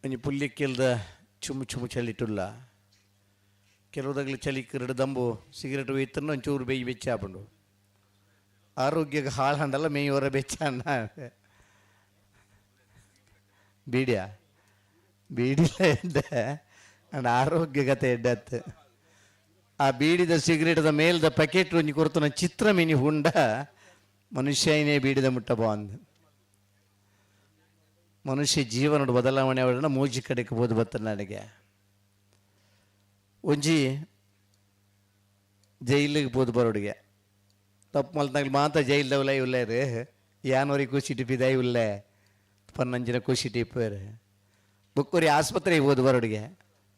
ಇನ್ನು ಪುಲ್ಯಕ್ಕೆಲ್ದ ಚುಮ್ಮು ಚುಮ್ಮು ಚಲಿಟ್ಟುಲ್ಲ ಕೆಲವುದಾಗಲಿ ಚಲಿಕ್ 2 ದಂಬು ಸಿಗರೇಟ್ ಒಯ್ತನ್ನು ಒಂಚೂರು ಬೇಯಿ ಬೆಚ್ಚ ಹಾಕೊಂಡು ಆರೋಗ್ಯಕ್ಕೆ ಹಾಳು ಹಂಡಲ್ಲ ಮೇಯವರ ಬೆಚ್ಚ ಅನ್ನ ಬೀಡಿಯ ಬೀಡಿಲ್ಲ ಎಡ್ಡ ಅಂಡ್ ಆರೋಗ್ಯಗತೆ ಎಡ್ಡತ್ತು ಆ ಬೀಡಿದ ಸಿಗರೇಟದ ಮೇಲ್ದ ಪ್ಯಾಕೆಟ್ ಒಂಜಿ ಕೊರತನ ಚಿತ್ರ ಮಿನಿ ಹುಂಡ ಮನುಷ್ಯನೇ ಬೀಡಿದ ಮುಟ್ಟ ಬಾಂದ್ ಮನುಷ್ಯ ಜೀವನದ ಬದಲಾವಣೆ ಅವರನ್ನ ಮೂಜಿ ಕಡೆಗೆ ಬೋದು ಬತ್ತ ನನಗೆ ಒಂಜಿ ಜೈಲಿಗೆ ಬೋದು ಬರೋಡಿಗೆ ತಪ್ಪು ಮಲ್ತನಾಗ ಮಾತ್ರ ಜೈಲ್ದವಲ್ಲ ಇವ್ಲೇರು ಯಾನವರಿಗೆ ಖುಷಿ ಟಿಪ್ಪಿದಾಯಿ ಉಲ್ಲೆ ಪನ್ನಂಜಿನ ಖುಷಿ ಟಿಪ್ಪರು ಬುಕ್ಕೂರಿ ಆಸ್ಪತ್ರೆಗೆ ಬೋದು ಬರೋಡಿಗೆ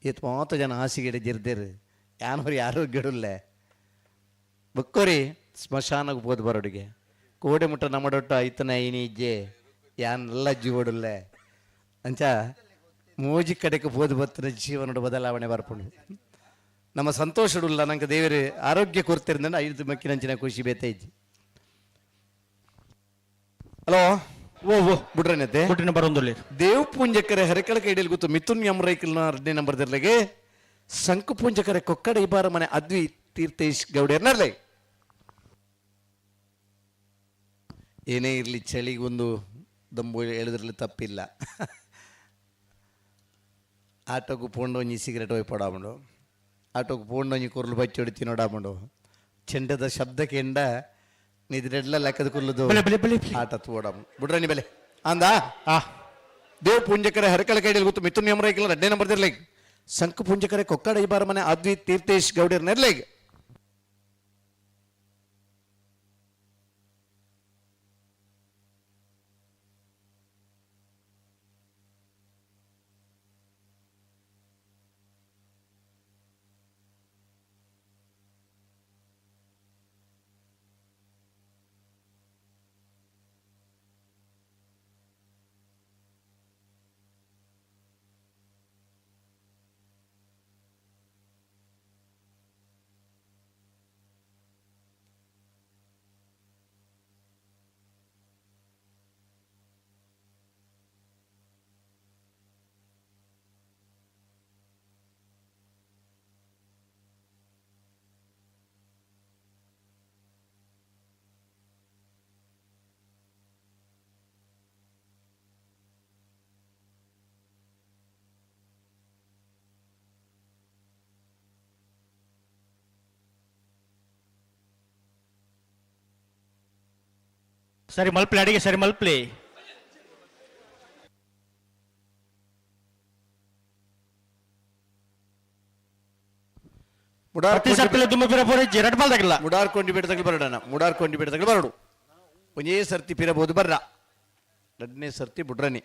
ಇವತ್ತು ಮಾತ್ರ ಜನ ಹಾಸಿಗೆ ಜಿರ್ದೇರು ಯಾನವರಿ ಆರೋಗ್ಯಡುಲ್ಲೆ ಬುಕ್ಕೂರಿ ಸ್ಮಶಾನಕ್ಕೆ ಬೋದು ಬರೋಡಿಗೆ ಕೋಡೆ ಮುಟ್ಟ ನಮ್ಮಡೊಟ್ಟ ಐತನ ಐನಿ ಇಜ್ಜೆ ಯಾನೆಲ್ಲ ಜೀವಡುಲ್ಲೆ ಅಂಚ ಮೂಜಿ ಕಡೆಗೆ ಬೋದು ಬತ್ತಿನ ಜೀವನದ ಬದಲಾವಣೆ ಬರ್ಪುಂಡು ನಮ್ಮ ಸಂತೋಷಡುಲ್ಲ ನಂಗೆ ದೇವರು ಆರೋಗ್ಯ ಕೊಡ್ತಿರಿಂದ 5 ಮಕ್ಕಿನಂಚಿನ ಖುಷಿ ಬೇತೆ ಇಜ್ಜಿ. ಹಲೋ ಓ ಓ ಬಿಡ್ರನತೆ ಬುಟ್ಟಿನ ಬರೋಂದಲ್ಲಿ ದೇವ್ ಪುಂಜಕರೆ ಹರೆಕಳ ಕೈಡಿಯಲ್ಲಿ ಗೊತ್ತು ಮಿಥುನ್ ಎಂ ರೈಕಲ್ನ 2ನೇ ನಂಬರ್ ತೆರ್ಲೆಗೆ ಸಂಕು ಪುಂಜಕರೆ ಕೊಕ್ಕಡ ಈ ಬಾರ ಮನೆ ಅದ್ವಿ ತೀರ್ಥೇಶ್ ಗೌಡರ್ನರ್ಲೆ. ಏನೇ ಇರಲಿ ಚಳಿಗೊಂದು ದಂಬು ಎಳೆದ್ರಲ್ಲಿ ತಪ್ಪಿಲ್ಲ. ಆಟೋಗೂ ಪೋಂಡೊಂಜಿ ಸಿಗರೇಟ್ ಹೋಗಿ ಪಡಾಮಂಡು ಆಟೋಗೆ ಪೋಂಡೊಂಜಿ ಕೊರ್ಲು ಬಚ್ಚಿ ಹೊಡಿತಿ ನೋಡಾಮಂಡು ಚೆಂಡದ ಶಬ್ದಕ್ಕೆ ಎಂಡ ನಿದ್ರೆಡ್ಲ ಲೆಕ್ಕದ ಕುಲ್ಲದು ಆಟ ತೋಡಾಮ ಬಿಡ್ರನಿ ಬೆಲೆ ಅಂದ ದೇವ್ ಪುಂಜಕರೆ ಹರಕಳ ಕೈಡಿಯಲ್ಲಿ ಗೊತ್ತು ಮಿಥುನ್ ಎಂ ರೈಕಲ್ 2ನೇ ನಂಬರ್ ತೆರ್ಲೆಗ್ ಸಂಕು ಪುಂಜಕರೆ ಕೊಕ್ಕಡ ಈ ಬಾರ ಮನೆ ಅದ್ವಿ ತೀರ್ಥೇಶ್ ಗೌಡರ್ ನೆರ್ಲೆಗ್. ಸರಿ ಮಲ್ಪ್ಲಿ ಅಡಿಗೆ ಸರಿ ಮಲ್ಪ್ಲಿ ಮುಡಾರ್ಕೊಂಡಿ ಬಿಡದಾಗಲಿ ಬರೋಣ ಮುಡಾರ್ಕೊಂಡಿ ಬಿಡದಾಗಲಿ ಬರೋಡು ಒಂದೇ ಸರ್ತಿ ಪಿರಬಹುದು ಬರ್ರ 2ನೇ ಸರ್ತಿ ಬಿಡ್ರನಿ.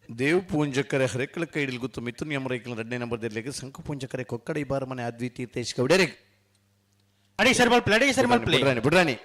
ದೇವ್ ಪೂಂಜಕರೆ ಹರೆಕಳ ಕೈಡಿಲ್ ಗೊತ್ತು ಮಿಥುನ್ ಯಮರೈಕಲ್ 2ನೇ ನಂಬರ್ದಲ್ಲಿ ಶಂಕು ಪೂಂಜಕರೆ ಕೊಕ್ಕಡ ಬಾರ ಮನೆ ಅದ್ವಿತೀಯ ತೇಜ್ ಕವಡೆರೆ ಅಡಿಗೆ ಸರಿ ಮಲ್ಪಲೆ ಬಿಡ್ರಾಣಿ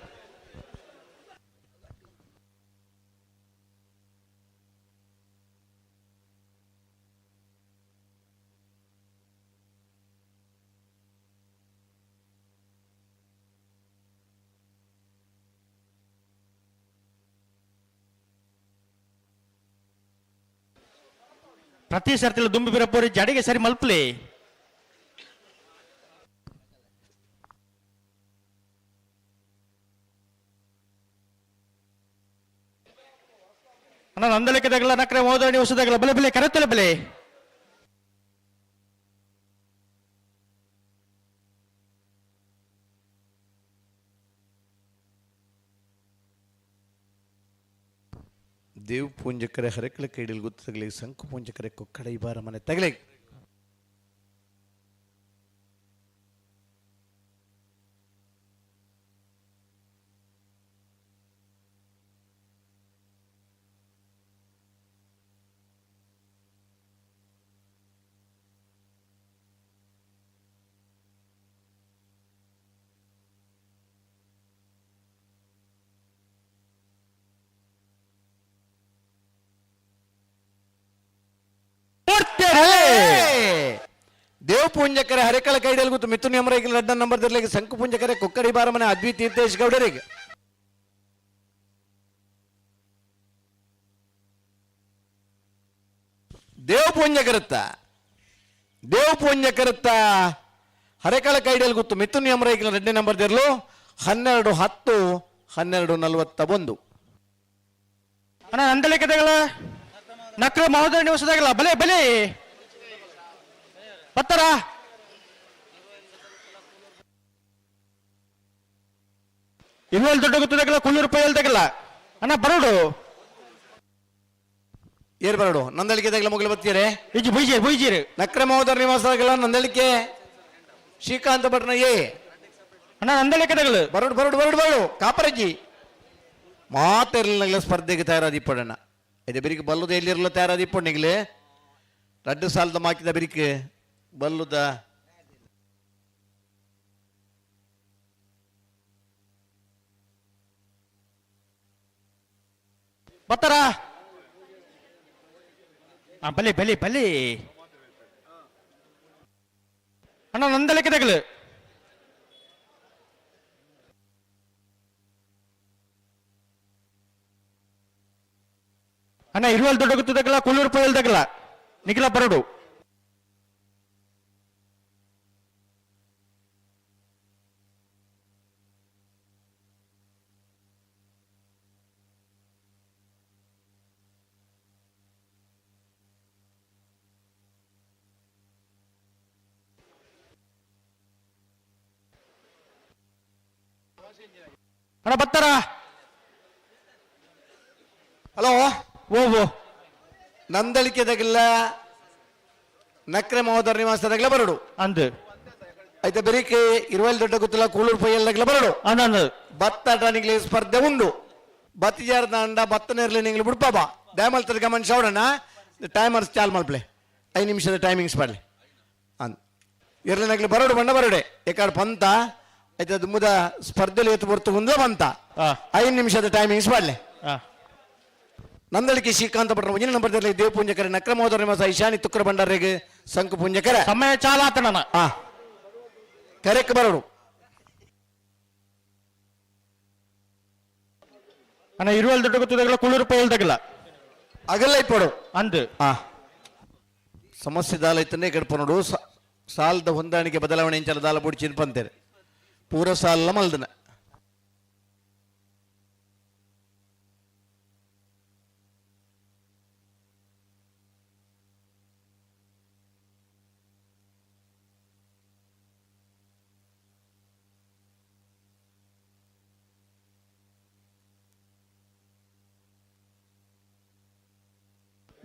ಪ್ರತಿ ಸರ್ತಿಲ ದುಂಬಿ ಬಿರಪ್ಪೋರಿ ಜಡಿಗೆ ಸರಿ ಮಲ್ಪಲೆ ಅಣ್ಣ ನಂದಲಿಕೆದಾಗಲ್ಲ ನಕ್ರೆ ಮೋದಣಿ ಹೊಸದಾಗಲ್ಲ ಬಲೆ ಬಲೆ ಕರೆತ್ತಲೆ ಬಲೆ ದೇವ್ ಪೂಂಜಕರೆ ಹರೆಕಳ ಕೈಡಿಲ್ ಗೊತ್ತು ತಗಲಿ ಶಂಕು ಪೂಂಜಕರೆ ಕೊಕ್ಕಡ ಬಾರ ಮನೆ ತಗಲಿ ದೇವ್ ಪೂಂಜಕರೆ ಹರೆಕಳ ಕೈಡಿಯಲ್ಲಿ ಗೊತ್ತು ಮಿಥುನ್ ಯಮರೈಕಲ್ 2ನೇ ನಂಬರ್ದಲ್ಲಿ ಶಂಕು ಪೂಂಜಕರೆ ಕೊಕ್ಕಡಿ ಬಾರ ಮನೆ ಅದ್ವಿತೀಯ ತೇಜ್ ಗೌಡರಿಗೆ ದೇವ್ ಪೂಂಜಕರತ್ತ ಹರೆಕಳ ಕೈಡಿಯಲ್ಲಿ ಗೊತ್ತು ಮಿಥುನ್ ಯಮರೈಕಲ್ 2ನೇ ನಂಬರ್ದಲ್ಲೂ 12-10-12-41 ಅಣ್ಣ ನಂದಲಿಕೆದಾಗಲ್ಲ ನಕ್ರೆ ಮಹೋದಯ ಹೊಸದಾಗಲ್ಲ ಬಲೆ ಬಲೆ ಬತ್ತಾರ ಇನ್ನೊಂದು ದೊಡ್ಡ ಗೊತ್ತದಾಗಲ್ಲ ಕುಳ್ಳೂರು ರೂಪಾಯಿ ಹೇಳ್ದಾಗಲ್ಲ ಅಣ್ಣ ಬರೋಡು ಏರ್ ಬರೋಡು ನಂದಳಿಕೆದಾಗಲ ಮುಗಿಲು ಬತ್ತೀರಿ ಇಜ್ಜಿ ಬುಯ್ಜೀರಿ ನಕ್ರೆ ಮಹೋದರ ನಿವಾಸದಾಗಲ್ಲ ನಂದಳಿಕೆ ಶ್ರೀಕಾಂತ ಭಟ್ನ ಅಣ್ಣ ನಂದಲಿಕೆದಾಗಲ್ಲ ಬರೋಡು ಕಾಪರಜ್ಜಿ ಮಾತಿರಲಿಲ್ಲ ಸ್ಪರ್ಧೆಗೆ ತಯಾರಾದಿಪ್ಪಡಣ್ಣ ಇದು ಬಿರಿಕೆ ಬಲ್ಲುದ ಎಲ್ಲಿರಲ್ಲ ತಯಾರಾದಿಪ್ಪಣ್ಣಿಗ್ಲೆ 2 ಸಾಲದ ಮಾಕಿದ ಬಿರಿಕೆ ಬಲ್ಲುದ ಬತ್ತಾರ ಬಲೆ ಬಲೆ ಬಲೆ ಅಣ್ಣ ನಂದಲಿಕೆದಾಗಲ್ಲ ಅಣ್ಣ ಇರುವಲ್ ದೊಡ್ಡ ಗೊತ್ತದಾಗಲ್ಲ ಕುಳ್ಳೂರು ರೂಪಾಯಿ ಹೇಳ್ದಾಗಲ್ಲ ನಿಖಿಲ ಬರೋಡು ಅಣ್ಣ ಬತ್ತಾರ ಹಲೋ ಓ ನಂದಳಿಕೆದಾಗಿಲ್ಲ ನಕ್ರೆ ಮಹೋದರ ನಿವಾಸದಾಗಲ ಬರಡು ಅಂದು అయితే బెరికి 20 దొడ్డ గుత్తుల కూలూరు పొయ్యల బరడు ಅಣ್ಣ ಭತ್ತ ಟನಿಗ್ಲಿ ಸ್ಪರ್ಧೆ ಉಂಡು ಬತ್ತಿಜಾರ ದಂಡ ಭತ್ತ ನೇರ್ಲಿ ನಿಂಗ್ಲಿ ಬಿಡ್ಪಾಬ ಡ್ಯಾಮಲ್ ತರ್ಗ ಮನುಷ್ಯ ಅವಡಣ್ಣ ಟೈಮರ್ಸ್ ಚಾಲ್ ಮಲ್ಪ್ಲೆ 5 ನಿಮಿಷದ ಟೈಮಿಂಗ್ಸ್ ಪಡ್ಲಿ ಅಂದ್ ಇರ್ಲಿನಾಗ್ಲಿ ಬರಡು ಬಂಡ ಬರಡೆ ಎಕಾಡ್ ಪಂತ అయితే ಅದು ಮುದ ಸ್ಪರ್ಧೆಲಿ ಎತ್ತು ಬರ್ತು ಮುಂದೆ ಬಂತ 5 ನಿಮಿಷದ ಟೈಮಿಂಗ್ಸ್ ಪಡ್ಲೆ ನಂದಳಿಕೆ ಶ್ರೀಕಾಂತ ಭಟ್ರ ಮುಂಜಿನ ನಂಬರ್ದಲ್ಲಿ ದೇವ್ ಪುಂಜಕರೆ ನಕ್ರ ಮಹೋದರ ನಿವಾಸ ಈಶಾನಿ ತುಕ್ರ ಭಂಡಾರಿಗೆ ಶಂಕು ಪುಂಜಕರೆ ಸಮಯ ಚಾಲಾತನ ಕರೆಕ್ ಬರಡು ಅಣ್ಣ ಇರುವಲ್ ದೊಡ್ಡ ಗೊತ್ತದಾಗಲ್ಲ ಕುಳ್ಳೂರು ರೂಪಾಯಿ ಹೇಳ್ದಾಗಲ್ಲ ಅಗಲ್ಲ ಇಪ್ಪಡು ಅಂದು ಸಮಸ್ಯೆ ದಾಲೈತನ್ನೇ ಗಡಪ ನೋಡು ಸಾಲದ ಹೊಂದಾಣಿಕೆ ಬದಲಾವಣೆ ಇಂಚಲ ದಾಲ ಬುಡಿ ಚಿನ್ಪಂತೇನೆ ಪೂರ ಸಾಲ ಮಲ್ದನ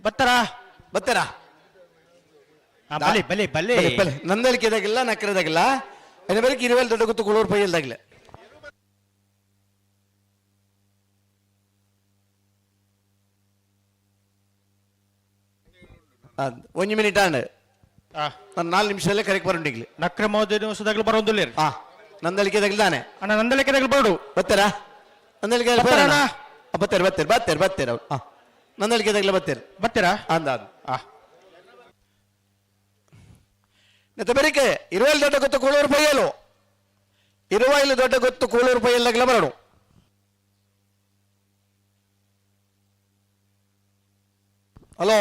ಬತ್ತಾರ ಬತ್ತಾರ ಬಲೆ ಬಲೆ ಬಲೆ ಬಲೆ ನಂದಳಿಕೆದಾಗಿಲ್ಲ ನಕ್ರದಾಗಿಲ್ಲ ಅದೇ ಬರೀ 20 ದೊಡ್ಡ ಗೊತ್ತು ಕುಳ್ಳೂರು ರೂಪಾಯಿ ಇಲ್ದಾಗಿಲ್ಲ ಒಂಜಿ ಮಿನಿಟ್ ಆಂಡ್ ನಾನು 4 ನಿಮಿಷದಲ್ಲೇ ಕರೆಕ್ಟ್ ಬರುಂಡಿಗ್ಲಿ ನಕ್ರೆ ಮಹೋದಯ ನಿವಾಸದಾಗಲು ಬರೋದಿಲ್ಲ ನಂದಳಿಕೆ ತಗಲ್ದಾನೆ ಅಣ್ಣ ನಂದಳಿಕೆ ತಗಲು ಬರೋಡು ಬರ್ತಾರಾ ನಂದಳಿಕೆ ಬರ್ತಾರಣ್ಣ? ಬರ್ತಾರೆ ಅವ್ರು ನಂದಳಿಕೆ ತಗಲ ಬರ್ತೀರಾ ಅಂದ ನೆತ್ತ ಬೆರಿಕೆ 20 ದೊಡ್ಡ ಗೊತ್ತು ಕೂಳೂರು ಪೈಯಲು 20 ದೊಡ್ಡ ಗೊತ್ತು ಕೂಳೂರು ಪೈಯಲ್ದಾಗಲ ಬರೋಡು ಹಲೋ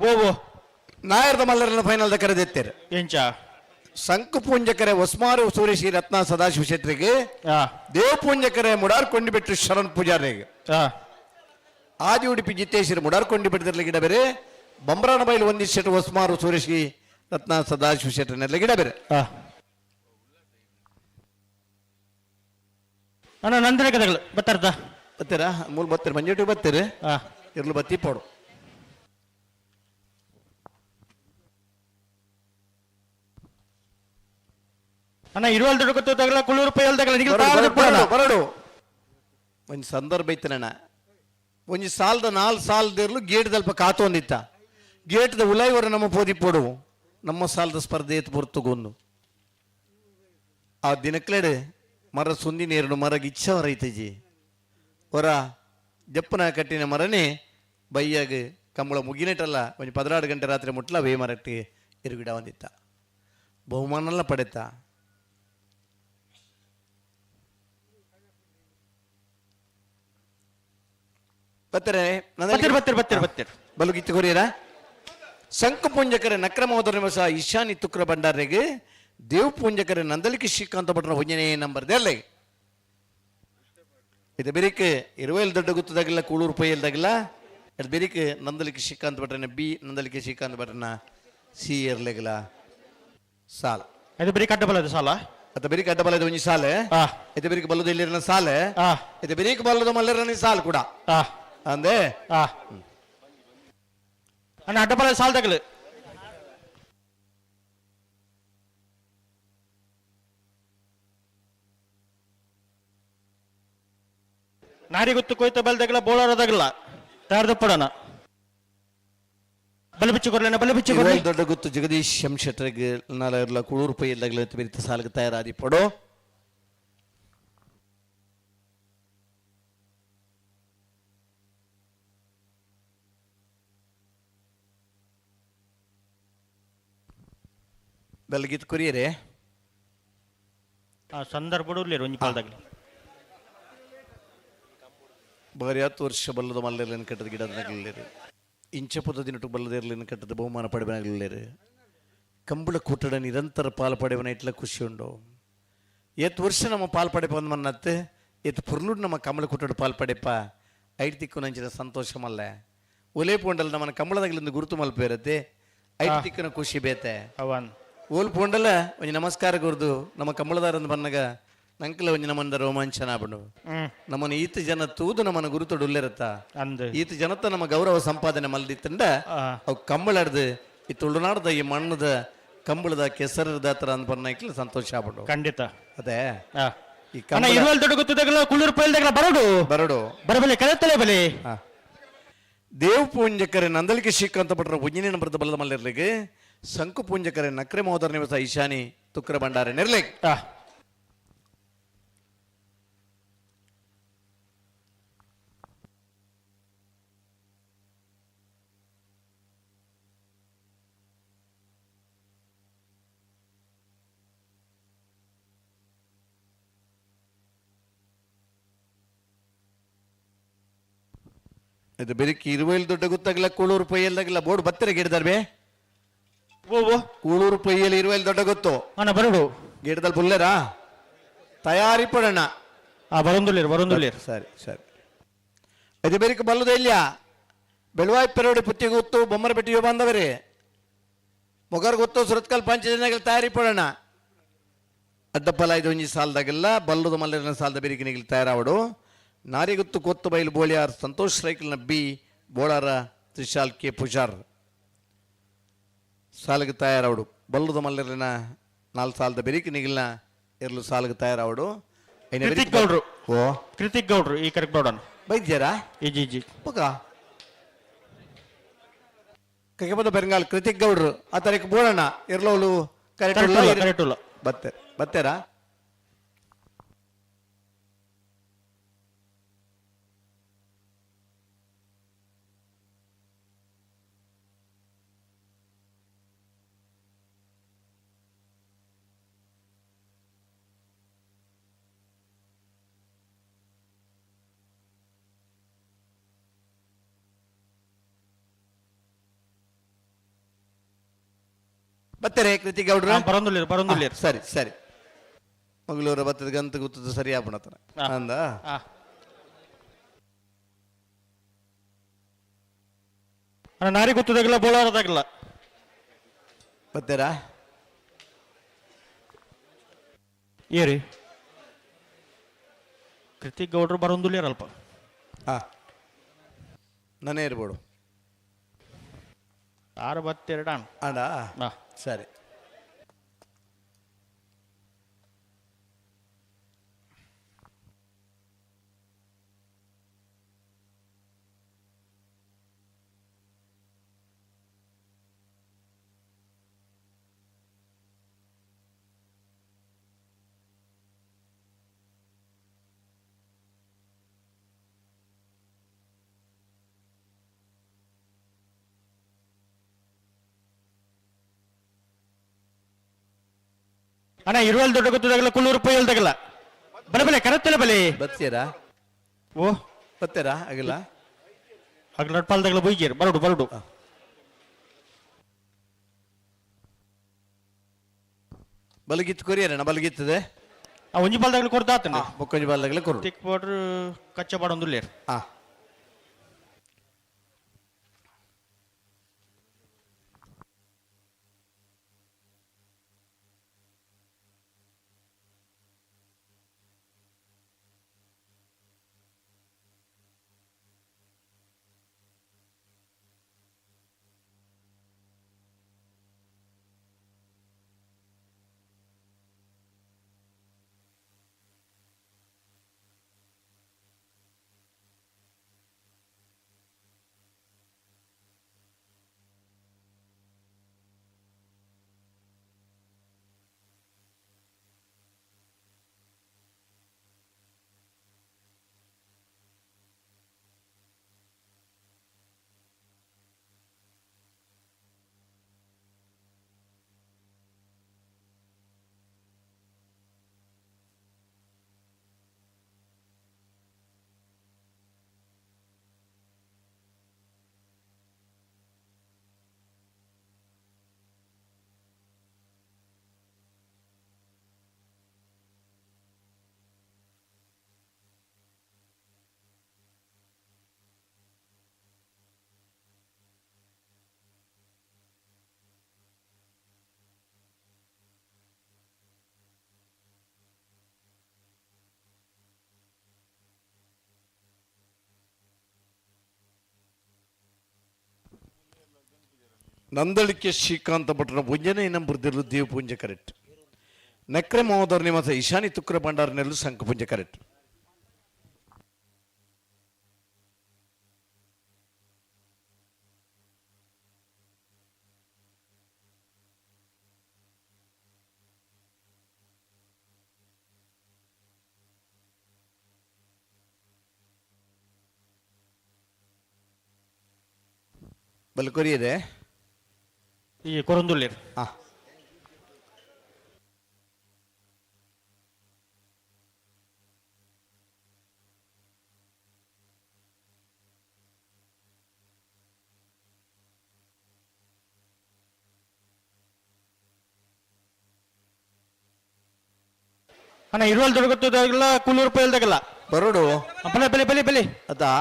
ಓ ನಾಯರ್ದ ಮಲ್ಲರನ್ನ ಫೈನಲ್ ದ ಕರೆದೆತ್ತೇರು ಎಂಚ ಸಂಕು ಪೂಂಜಕರೆ ಹೊಸ್ಮಾರು ಸೂರೇಶಿ ರತ್ನ ಸದಾಶಿವ ಶೆಟ್ರಿಗೆ ದೇವ ಪೂಂಜಕರೆ ಮುಡಾರ್ಕೊಂಡಿ ಬಿಟ್ಟು ಶರಣ್ ಪೂಜಾರಿಗೆ ಆದಿ ಉಡುಪಿ ಜಿತ್ತೇಶ್ವರ ಮುಡಾರ್ಕೊಂಡಿ ಬಿಟ್ಟದ್ರಲ್ಲಿ ಗಿಡ ಬೇರೆ ಬಂಬ್ರಾಣ ಬೈಲು ಒಂದಿಷ್ಟು ಶೆಟ್ರು ಹೊಸ್ಮಾರು ಸೂರೇಶಿ ರತ್ನ ಸದಾಶಿವ ಶೆಟ್ರನೆಲ್ಲ ಗಿಡ ಬೇರೆ ಅಣ್ಣ ನಂದಳಿಕೆ ತಗಲು ಬರ್ತಾರದ ಬರ್ತೀರಾ ಮೂಲ ಬರ್ತೀರಿ ಮಂಜೇಟಿಗೆ ಬರ್ತೀರಿ ಇರ್ಲು ಬತ್ತಿ ಪೋಡು ಅಣ್ಣ 20 ದೊಡ್ಡ ಗೊತ್ತು ತಗಲ ಕುಳ್ಳೂರು ರೂಪಾಯಿ ತಗಲ ಬರಡು ಒಂದು ಸಂದರ್ಭ ಐತನಣ್ಣ ಒಂಜಿ ಸಾಲದ 4 ಸಾಲದಿರ್ಲು ಗೇಟ್ ದಲ್ಪ ಕಾತೊಂದಿತ್ತ ಗೇಟ್ದ ಉಲಾಯಿವರ ನಮ್ಮ ಪೋದಿ ಪೋಡು ನಮ್ಮ ಸಾಲದ ಸ್ಪರ್ಧೆ ಎತ್ತು ಬರ್ತಗೊಂದು ಆ ದಿನಕ್ಲೆಡೆ ಮರ ಸುಂದಿ ನೇರಡು ಮರಗ ಇಚ್ಛವ ರೈತಜಿ ಹೊರ ಜಪ್ಪನ ಕಟ್ಟಿನ ಮರನೇ ಬೈಯಾಗ ಕಂಬಳ ಮುಗಿನೆಟಲ್ಲ ಒಂದು 16 ಗಂಟೆ ರಾತ್ರಿ ಮುಟ್ಲ ವೇ ಮರಟ್ಟಿಗೆ ಇರುಗಿಡ ಒಂದಿತ್ತ ಬಹುಮಾನಲ್ಲ ಪಡೆತ ಬರ್ತಾರೆ ಬಲುಗಿತ್ತು ಕೊರಿಯರ ಸಂಕು ಪುಂಜಕರೆ ನಕ್ರ ಮಹೋದರ ನಿವಾಸ ಈಶಾನಿ ತುಕ್ರ ಭಂಡಾರಿಗೆ ದೇವ್ ಪುಂಜಕರೆ ನಂದಲಿಕೆ ಶ್ರೀಕಾಂತ ಭಟ್ರ ಒಂಜನೇ ನಂಬರ್ ದೇರ್ಲೆ ಇದು ಬೆರಿಕೆ 20 ದೊಡ್ಡ ಗುತ್ತದಾಗಿಲ್ಲ ಕೂಳೂರು ಪೈಯಲ್ದಾಗಿಲ್ಲ ಅದು ಬೆರಿಕೆ ನಂದಲಿಕೆ ಶ್ರೀಕಾಂತ ಭಟ್ರನ ಬಿ ನಂದಲಿಕೆ ಶ್ರೀಕಾಂತ ಭಟ್ರನ ಸಿ ಇರ್ಲೆಗಿಲ್ಲ ಸಾಲ ಇದು ಬರೀ ಕಡ್ಡಬಲದ ಸಾಲ ಅದು ಬೆರಿಕೆ ಅಡ್ಡಬಲದ ಒಂಜಿ ಸಾಲೆ ಇದು ಬೆರಿಕೆ ಬಲ್ಲದ ಇಲ್ಲಿರನ ಸಾಲೆ ಇದು ಬೆರಿಕೆ ಬಲ್ಲದ ಮಲ್ಲರನ ಸಾಲ ಕೂಡ ಅಂದೆ ಅಣ್ಣ ಅಡ್ಡಬಲದ ಸಾಲ ತಗಲು ನಾರಿ ಗೊತ್ತು ಕೊಯ್ತ ಬಲ್ದಾಗಲ ಬೋಳಾರದಾಗಲ್ಲ ತಾರ್ದ ಪಡೋಣ ಬಲಬಿಚ್ಚು ಕೊರ್ಲೇನ ಬಲಬಿಚ್ಚು ಕೊರ್ಲೆ ದೊಡ್ಡ ಗೊತ್ತು ಜಗದೀಶ್ ಶೆಟ್ಟರಿಗೆ ನಾಲ್ಕು ಕೂಳೂರು ರೂಪಾಯಿ ಬೆರಿತ ಸಾಲಕ್ಕೆ ತಯಾರಾದಿ ಪಡೋ ಬೆಳಗಿತ್ ಕೊರಿಯರೆ ಸಂದರ್ಭ ಒಂಜಿ ಪಾಲ್ದಾಗಲಿ ಬಾರಿ 10 ವರ್ಷ ಬಲ್ಲದ ಮಲ್ಲೆರ್ಲಿನ ಕಟ್ಟದ ಗಿಡದಲ್ಲಿರು ಇಂಚಪುದ ದಿನಟು ಬಲ್ಲದೇರ್ಲಿನ ಕಟ್ಟದ ಬಹುಮಾನ ಪಡೆವನಾಗಲಿರು ಕಂಬಳ ಕೂಟಡ ನಿರಂತರ ಪಾಲು ಪಡೆವನ ಇಟ್ಲ ಖುಷಿ ಉಂಡು ಎತ್ತು ವರ್ಷ ನಮ್ಮ ಪಾಲು ಪಡೆಪ ಒಂದು ಮನ್ನತ್ತೆ ಎತ್ತು ಪುರ್ಲುಡ್ ನಮ್ಮ ಕಂಬಳ ಕೂಟಡ ಪಾಲು ಪಡೆಪ ಐಟ್ ತಿಕ್ಕು ನಂಚಿನ ಸಂತೋಷ ಮಲ್ಲ ಒಲೆ ಪೋಂಡಲ್ ನಮ್ಮನ ಕಂಬಳದಾಗಲಿಂದ ಗುರುತು ಮಲ್ಪೇರತ್ತೆ ಐಟ್ ತಿಕ್ಕನ ಖುಷಿ ಬೇತೆ ಅವನ್ ಓಲ್ ಪೋಂಡಲ್ಲ ಒಂಜಿ ನಮಸ್ಕಾರ ಗುರ್ದು ನಮ್ಮ ಕಂಬಳದಾರಂದು ಬನ್ನಗ ನಂಕಲ ಒಂಜಿ ನಮ್ಮಂದ ರೋಮಾಂಚನ ಆಪಂಡು ನಮ್ಮನ ಈತ ಜನ ತೂದು ನಮ್ಮನ ಗುರುತೊಡು ಉಲ್ಲೆರತ್ತ ಈತ ಜನತ ನಮ್ಮ ಗೌರವ ಸಂಪಾದನೆ ಮಲ್ದಿತ್ತಂಡ ಅವು ಕಂಬಳಾಡ್ದು ಈ ತುಳುನಾಡದ ಈ ಮಣ್ಣದ ಕಂಬಳದ ಕೆಸರದ ಹತ್ರ ಅಂದ್ ಬರ್ನಾಕ್ಲಿ ಸಂತೋಷ ಆಪಂಡು ಖಂಡಿತ ಅದೇ ಈ ದೊಡ್ಡ ಗೊತ್ತದಾಗಲ ಕುಳ್ಳೂರು ರೂಪಾಯಿ ಬರೋಡು ಬರಡು ಬರಬಲೆ ಕರೆತಲೇ ಬಲೆ ದೇವ್ ಪೂಂಜಕರೆ ನಂದಲಿಕೆ ಶ್ರೀಕಾಂತ ಭಟ್ರ ಒಂಜನೇ ನಂಬರ್ದ ಬಲ್ಲದ ಮಲ್ಲಿರ್ಲಿಗೆ ಸಂಕು ಪೂಂಜಕರೆ ನಕ್ರೆ ಮಹೋದರ ನಿವಾಸ ಈಶಾನಿ ತುಕ್ರ ಭಂಡಾರ ನಿರ್ಲೆ ಇದು ಬೆರಿಕಿ 20 ದೊಡ್ಡ ಗೊತ್ತಾಗಿಲ್ಲ ಕೂಳೂರು ರೂಪಾಯಿಲ್ದಾಗಿಲ್ಲ ಬೋರ್ಡ್ ಬತ್ತರೆ ಗಿಡದಾರ್ಬೆ ಕೂಳೂರು ರೂಪಾಯಿಯಲ್ಲಿ 20 ದೊಡ್ಡ ಗೊತ್ತು ಅಣ್ಣ ಬರೋಡು ಗಿಡದಲ್ಲಿ ಬುಲ್ಲೆರಾ ತಯಾರಿ ಪಡೋಣ ಬರೋಂದುಲ್ಲಿರ್ ಸರಿ ಸರಿ ಇದು ಬೆರಿಕೆ ಬಲ್ಲದ ಇಲ್ಲ ಬೆಳವಾಯಿ ಪೆರೋಡಿ ಪುತ್ತಿಗೆ ಗೊತ್ತು ಬೊಮ್ಮರ ಬೆಟ್ಟಿಗೆ ಬಂದವರೇ ಮೊಗರ್ ಗೊತ್ತು ಸುರತ್ಕಲ್ ಪಂಚಜನಗಳ ತಯಾರಿ ಪಡೋಣ ಅಡ್ಡಪ್ಪಲ ಇದು ಒಂಜಿ ಸಾಲದಾಗೆಲ್ಲ ಬಲ್ಲದ ಮಲ್ಲಿನ ಸಾಲದ ಬೆರಿಕಿನಿಗೆ ತಯಾರಾವಡು ನಾರಿ ಗೊತ್ತು ಕೊತ್ತು ಬೈಲು ಬೋಳಿಯಾರ್ ಸಂತೋಷ್ ರೈಕಲ್ನ ಬಿ ಬೋಳಾರ ತ್ರಿಶಾಲ್ ಕೆ ಪೂಜಾರ್ ಸಾಲಿಗೆ ತಯಾರಾವಡು ಬಲ್ಲದ ಮಲ್ಲಿನ 4 ಸಾಲದ ಬೆರಿಕಿನಿಗಿಲ್ನ ಇರ್ಲು ಸಾಲಿಗೆ ತಯಾರಾವಡು ಕೃತಿಕ್ ಗೌಡ್ರು ಈ ಕರೆಕ್ಟ್ ನೋಡೋಣ ಬೈದ್ಯಾರಾ ಇಜಿ ಪಕ್ಕ ಕೈಪದ ಬೆರಂಗಾಲ್ ಕೃತಿಕ್ ಗೌಡ್ರು ಆ ತಾರೀಕು ಬೋಳಣ್ಣ ಇರ್ಲೋಲು ಕರೆಕ್ಟುಲ್ಲ ಬತ್ತೇರಾ ಬತ್ತರೆ ಕೃತಿಕ್ ಗೌಡ್ರು ಬರೋದಿಲ್ಲ ಸರಿ ಸರಿ ಮಂಗಳೂರು ಬತ್ತದ ಗಂತ ಗುತ್ತದ ಸರಿ ಆಪಣತನ ಅಂದ ನಾರಿ ಗೊತ್ತದಾಗಿಲ್ಲ ಬೋಳಾರದಾಗಿಲ್ಲ ಬತ್ತೇರಾ ಏರಿ ಕೃತಿಕ್ ಗೌಡ್ರು ಬರೋದಿಲ್ಲ ಅಲ್ಪ ನಾನೇ ಇರ್ಬೋಡು 62 ಅಣ್ಣ ಸರಿ ಅಣ್ಣ ಇರುವಲ್ ದೊಡ್ಡ ಗೊತ್ತದಾಗಲ್ಲ ಕುಳ್ಳೂರು ಪೊಯ್ಯಲ್ದಾಗಲ್ಲ ಬಲೆ ಕರೆಕ್ತಿಲ್ಲ ಬಲೆ ಬತ್ತೀರಾ ಓ ಬತ್ತೇರಾ ಆಗಿಲ್ಲ ಅಗ್ಲ ನಡ್ಪಾಲ್ದಾಗಲ್ಲ ಬೊಯ್ಗೇರಿ ಬರಡು ಬಲಗಿತ್ತು ಕೊರಿಯರಣ್ಣ ಬಲಗಿತ್ತದೆ ಆ ಒಂಜಿ ಪಾಲ್ದಾಗಲ್ಲ ಕೊಡ್ದಾತಣ್ಣ ಬೊಕ್ಕೊಂಜಿ ಬಾಲ್ದಾಗಲೇ ಕೊರು ತಿಕ್ ಪೌಡ್ರ್ ಕಚ್ಚ ಬಾಡೊಂದುಲ್ಲೇರ್ ನಂದಳಿಕೆ ಶ್ರೀಕಾಂತ ಭಟ್ರ ಪುಂಜನೆ ನಂಬರ್ದಿರ್ಲು ದೇವ ಪುಂಜ ಕರೆಕ್ಟ್ ನಕ್ರೆ ಮಹೋದರ್ ನಿವಾಸ ಈಶಾನಿ ತುಕ್ರ ಭಂಡಾರ ನೆರಳು ಸಂಕ ಪುಂಜ ಕರೆಕ್ಟ್ ಬಲ್ ಕೊರಿಯದೆ ಈ ಕೊರೊಂದುಲ್ಲೇರ್ ಅಣ್ಣ ಇರುವಲ್ ದೊಡ್ಡ ಗೊತ್ತದಾಗಲ್ಲ ಕುಳ್ಳೂರು ಪೊಯ್ಯಲ್ದಾಗಲ್ಲ ಬರೋಡು ಬಲೆ ಅದಾ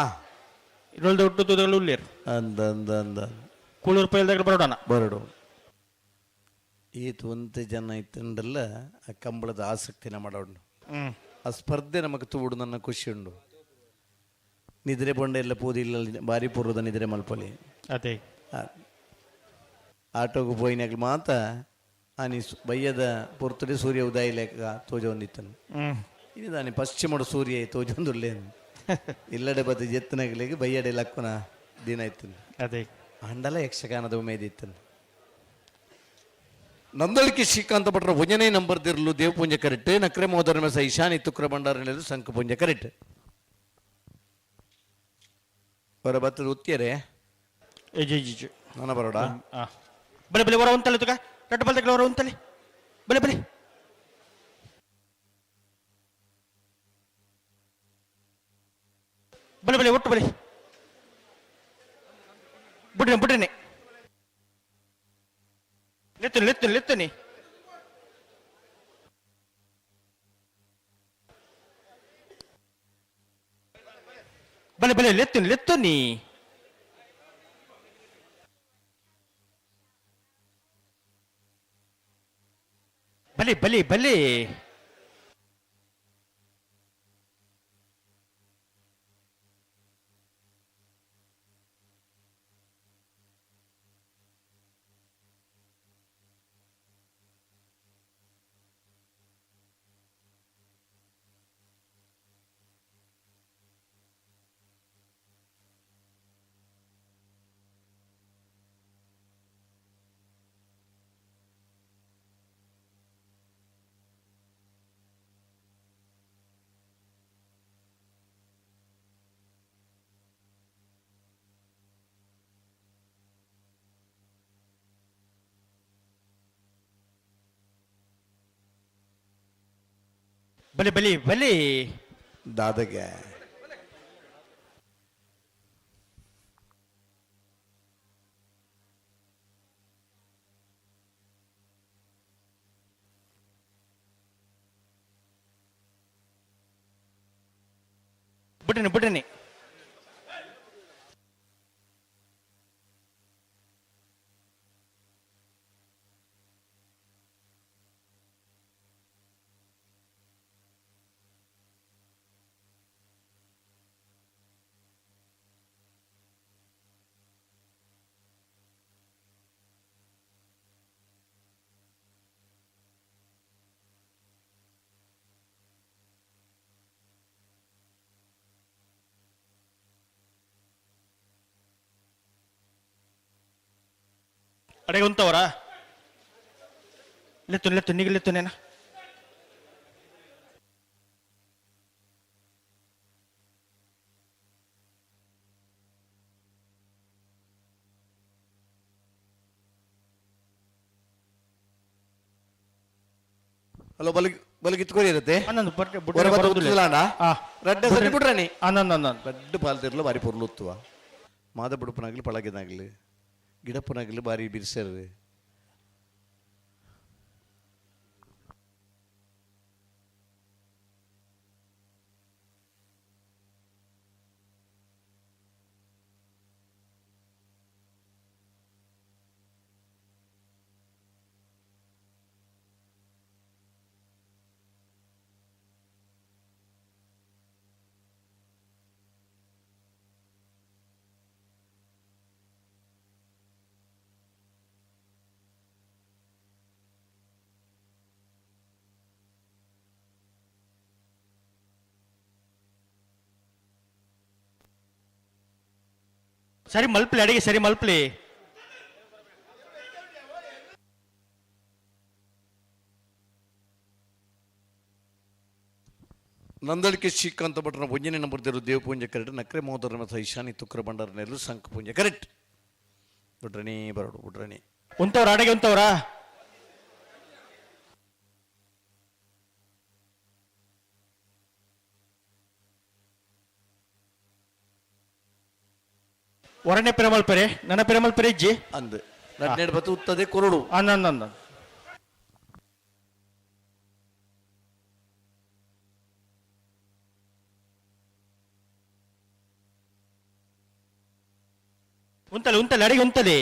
ಇರುವಲ್ ದೊಡ್ಡದಾಗಲ್ಲ ಉಲ್ಲೇರ್ ಅಂದ ಕುಳ್ಳೂರು ಪೊಯ್ಯಲ್ದಾಗಲ್ಲ ಬರೋಡಣ ಬರೋಡು ಈತ ಒಂತೆ ಜನ ಇತ್ತಂಡಲ್ಲ ಆ ಕಂಬಳದ ಆಸಕ್ತಿನ ಮಾಡೋಣ ಆ ಸ್ಪರ್ಧೆ ನಮಗೆ ತೂಡು ನನ್ನ ಖುಷಿ ಉಂಡು ನಿದ್ರೆ ಬೊಂಡ ಎಲ್ಲ ಪೋದಿಲ್ಲ ಬಾರಿ ಪೂರ್ವದ ನಿದ್ರೆ ಮಲ್ಪಲಿ ಅದೇ ಆಟೋಗೆ ಪೋಯಿನಾಗ್ಲಿ ಮಾತ ಆನಿ ಬಯ್ಯದ ಪೊರ್ತುಡೆ ಸೂರ್ಯ ಉದಯ ಲೆಕ್ಕ ತೋಜ ಒಂದಿತ್ತನು ಇದು ದಾನಿ ಪಶ್ಚಿಮಡು ಸೂರ್ಯ ತೋಜೊಂದುಲ್ಲೇನು ಇಲ್ಲಡೆ ಬದ ಜೆತ್ತನಾಗ್ಲಿಗೆ ಬಯ್ಯಡೆ ಲಕ್ಕುನ ದಿನ ಇತ್ತು ಅದೇ ಅಂಡಲ ಯಕ್ಷಗಾನದ ಉಮೇದಿತ್ತು. ನಂದಳಿಕೆ ಶ್ರೀಕಾಂತ ಭಟ್ರ ಒಂಜನೇ ನಂಬರ್ ದಿರ್ಲು ದೇವಪುಂಜ ಕರೆಕ್ಟ್ ನಕ್ರೆ ಮೋದರ ಮೆಸ ಈಶಾನಿ ತುಕ್ರ ಭಂಡಾರ ಸಂಕ ಪುಂಜ ಕರೆಕ್ಟ್ ಬರ ಬತ್ತದ ಉತ್ತಿಯರೇ ನನ್ನ ಬರೋಡ ಬಲೆ ಬಲೆ ಹೊರ ಉಂತಲೆ ತುಕ ರಟ್ಟ ಬಲ್ದಕ್ಕೆ ಹೊರ ಉಂತಲೆ ಬಲೆ ಬಲೆ ಬಲೆ ಬಲೆ ಒಟ್ಟು ಬಲೆ ಬಿಡ್ರಿ ಬಿಡ್ರಿ ಲೆತ್ತನಿ ಬಲೆ ಬಲೆ ಲೆತ್ತನಿ ಬಲೆ ಬಲೆ ಬಲೆ ಬಲೆ ಬಲೆ ಬಲೆ ದಾದಗೆ ಬಿಡ್ರಿ ಅಡೆಗೆ ಉಂತವರ ಲೆತ್ತು ನಿಗಲೆತ್ತು ನೇನ ಹಲೋ ಬಲಗಿತ್ಕೊರಿ ಇರುತ್ತೆ ರಡ್ಡ ಪಾಲ್ತಿರ್ಲು ಬಾರಿ ಪೊರ್ಲುತ್ತುವ ಮಾದ ಬುಡುಪನಾಗ್ಲಿ ಪಳಗಿನಾಗ್ಲಿ ಗಿಡಪ್ಪನಾಗ್ಲಿ ಬಾರಿ ಬಿರ್ಸರ್ರಿ ಸರಿ ಮಲ್ಪಲಿ ಅಡಿಗೆ ಸರಿ ಮಲ್ಪಲಿ ನಂದಳಿಕೆ ಶ್ರೀಕಾಂತ ಭಟ್ರನ ಒಂಜನೇ ನಂಬರ್ ದೇರು ದೇವಪುಂಜ ಕರೆಕ್ಟ್ ನಕ್ರೆ ಮೋದರ ಮತ ಈಶಾನಿ ತುಕ್ರ ಭಂಡಾರ ನೆರಳು ಸಂಕ ಪುಂಜ ಕರೆಕ್ಟ್ ಬಿಡ್ರಣಿ ಬರೋಡು ಬಿಡ್ರಣಿ ಉಂತವ್ರ ಅಡಿಗೆ ಉಂತವ್ರ ಒರನೆ ಪೆರಮಲ್ಪರೆ ನನ್ನ ಪೆರಮಲ್ಪರೆ ಇಜ್ಜಿ ಅಂದ್ ನಡ್ನೆಡ್ ಬತ್ತು ಉತ್ತದೆ ಕೊರಡು ಅಂದ ಉಂತಲೆ ಅಡಿಗೆ ಉಂತಲೆ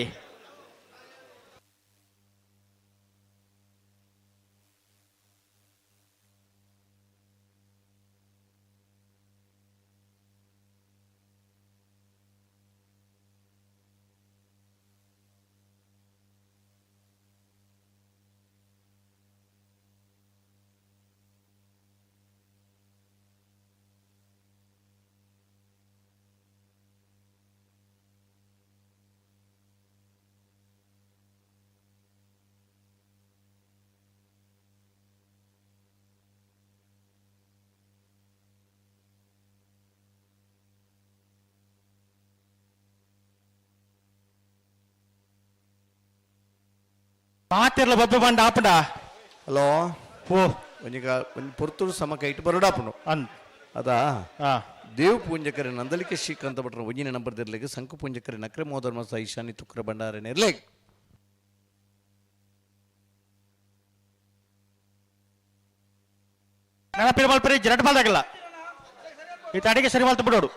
ಮಾತಿರ್ಲ ಬಬ್ಬೆ ಬಂಡ ಆಪಡ ಹಲೋ ಓ ಒಂಜಿಗ ಒಂದು ಪುರ್ತೂರು ಸಮ ಕೈಟ್ ಬರೋಡಾಪನು ಅದಾ ದೇವ್ ಪೂಂಜಕರೆ ನಂದಲಿಕೆ ಶ್ರೀಕಾಂತ ಭಟ್ರ ಒಂಜಿನ ನಂಬರ್ ದಿರ್ಲೆಗೆ ಸಂಕು ಪೂಂಜಕರೆ ನಕ್ರೆ ಮೋದರ್ ಮಸ ಈಶಾನಿ ತುಕ್ರ ಭಂಡಾರ ನಿರ್ಲೆಗ್ ನೆನಪಿನ ಮಲ್ಪರಿ ಜರಟ್ ಬಾದಾಗಲ್ಲ ಈ ತಡೆಗೆ ಸರಿ ಮಲ್ತು ಬಿಡೋಡು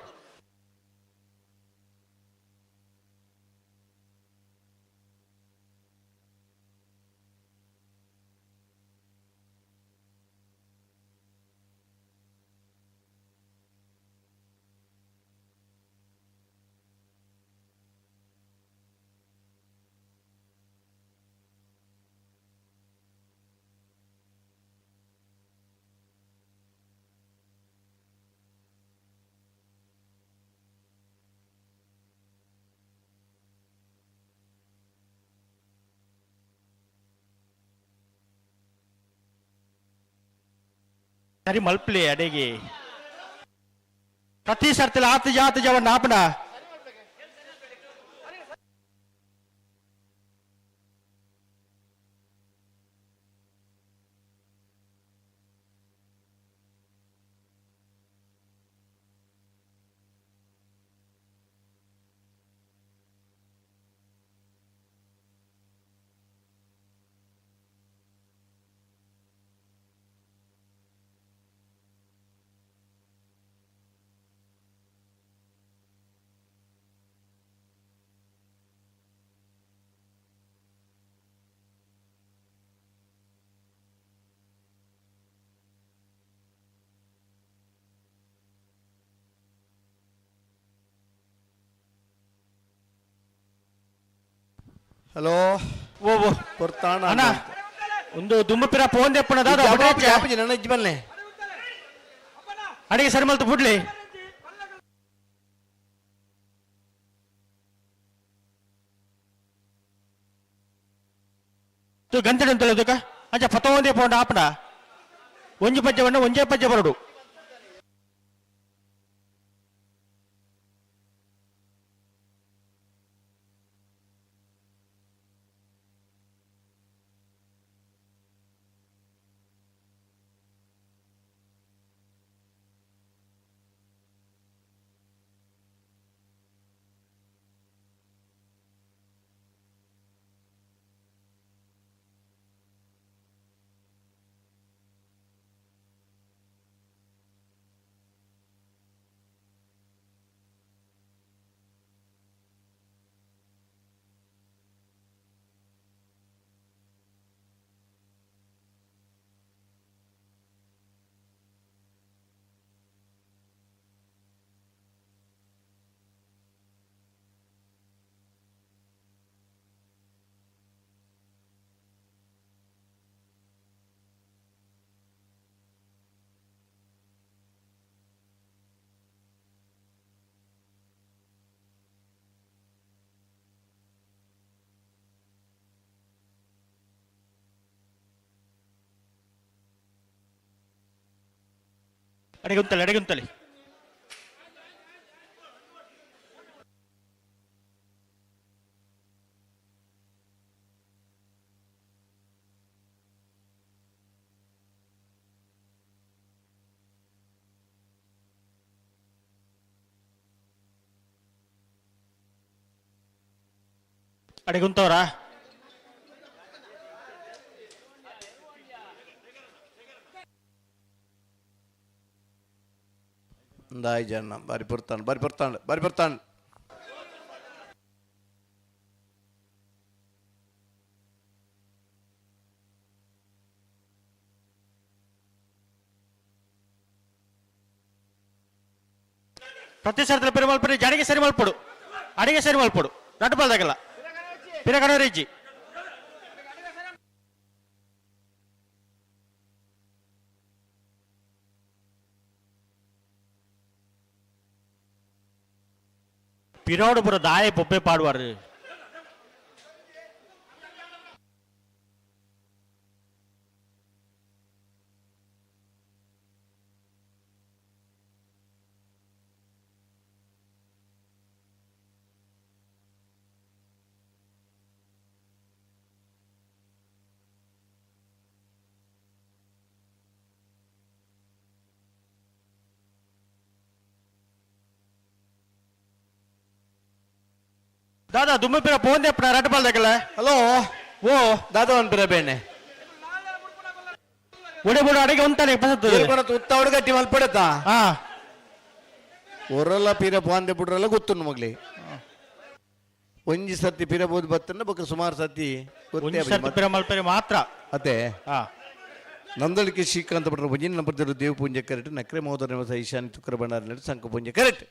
ಸರಿ ಮಲ್ಪಲಿ ಅಡೆಗೆ ಪ್ರತಿ ಸರ್ತಿಲ ಆತ ಜವನ್ನ ಆಪಣ ಹಲೋ ಓ ಓ ಕೊರ್ತಾಣ ಅಣ್ಣ ಒಂದು ದುಮ್ಮಪಿರ ಫೋನ್ ದೆಪ್ಪಣ ದಾದ ನನ್ನ ಇಜ್ಜಿ ಬಲ್ಲೆ ಅಡಿಗೆ ಸರಿ ಮಲ್ತು ಬಿಡ್ಲಿ ಗಂಟೆ ಅಂತಲ್ಲ ಅದಕ್ಕ ಅಂಚ ಫತ ಒಂದೇ ಫೋನ್ ಆಪಣ ಒಂಜಿ ಪಜ್ಜವನ್ನ ಒಂಜೇ ಪಜ್ಜ ಬರಡು ಅಡಿಗುಂತಲಿ ಅಡಿಗುಂತವ್ರಾ ದಾಯಿ ಜನ ಬಾರಿ ಬರ್ತಾನೆ ಪ್ರತಿ ಸರ್ತಿ ಪೆರುಮಲ್ಪರಿ ಜಾಡಿಗೆ ಸರಿ ಮಲ್ಪಡು ಅಡಿಗೆ ಸರಿ ಮಲ್ಪಡು ರಟ್ಟು ಬಾದಾಗಲ್ಲ ಪಿರಗಣರಿಜ್ಜಿ ಪಿರೋಡು ಪುರ ದಾಯ ಪೊಪ್ಪೆ ಪಾಡುವಾರು ದಾದಾ ದುಮ್ಮಪಿರ ಪೋಂದೆ ಪುನ ರಟ್ಪಾಲ್ ದಕ್ಕಲ ಹಲೋ ಓ ದಾದ ಅನ್ಪಿರ ಬೇಣೆ ಒಡೆ ಬೋಡು ಅಡಿಗೆ ಉಂತಾನೆ ಪಸತ್ತು ಉತ್ತವಡು ಗಟ್ಟಿ ಮಲ್ಪಡತಾ ಹಾ ಒರಲ್ಲ ಪೀರ ಪಾಂದೆ ಬಿಡ್ರಲ್ಲ ಗೊತ್ತುಂಡು ಮಗ್ಲಿ ಒಂಜಿ ಸತಿ ಪಿರಬಹುದು ಬತ್ತನ್ನ ಬಕ್ಕ ಸುಮಾರು ಸತಿ ಪಿರ ಮಲ್ಪರೆ ಮಾತ್ರ ಅದೇ ಹಾ ನಂದಳಿಕೆ ಶ್ರೀಕಾಂತ ಭಟ್ರ ಭುಜಿನ ನಂಬರ್ದರು ದೇವ ಪೂಂಜೆ ಕರೆಕ್ಟ್ ನಕ್ರೆ ಮಹೋದರ ನಿವಾಸ ಈಶಾನ್ಯ ತುಕ್ಕರ ಭಂಡಾರ ನಡೆ ಸಂಕ ಪೂಂಜೆ ಕರೆಕ್ಟ್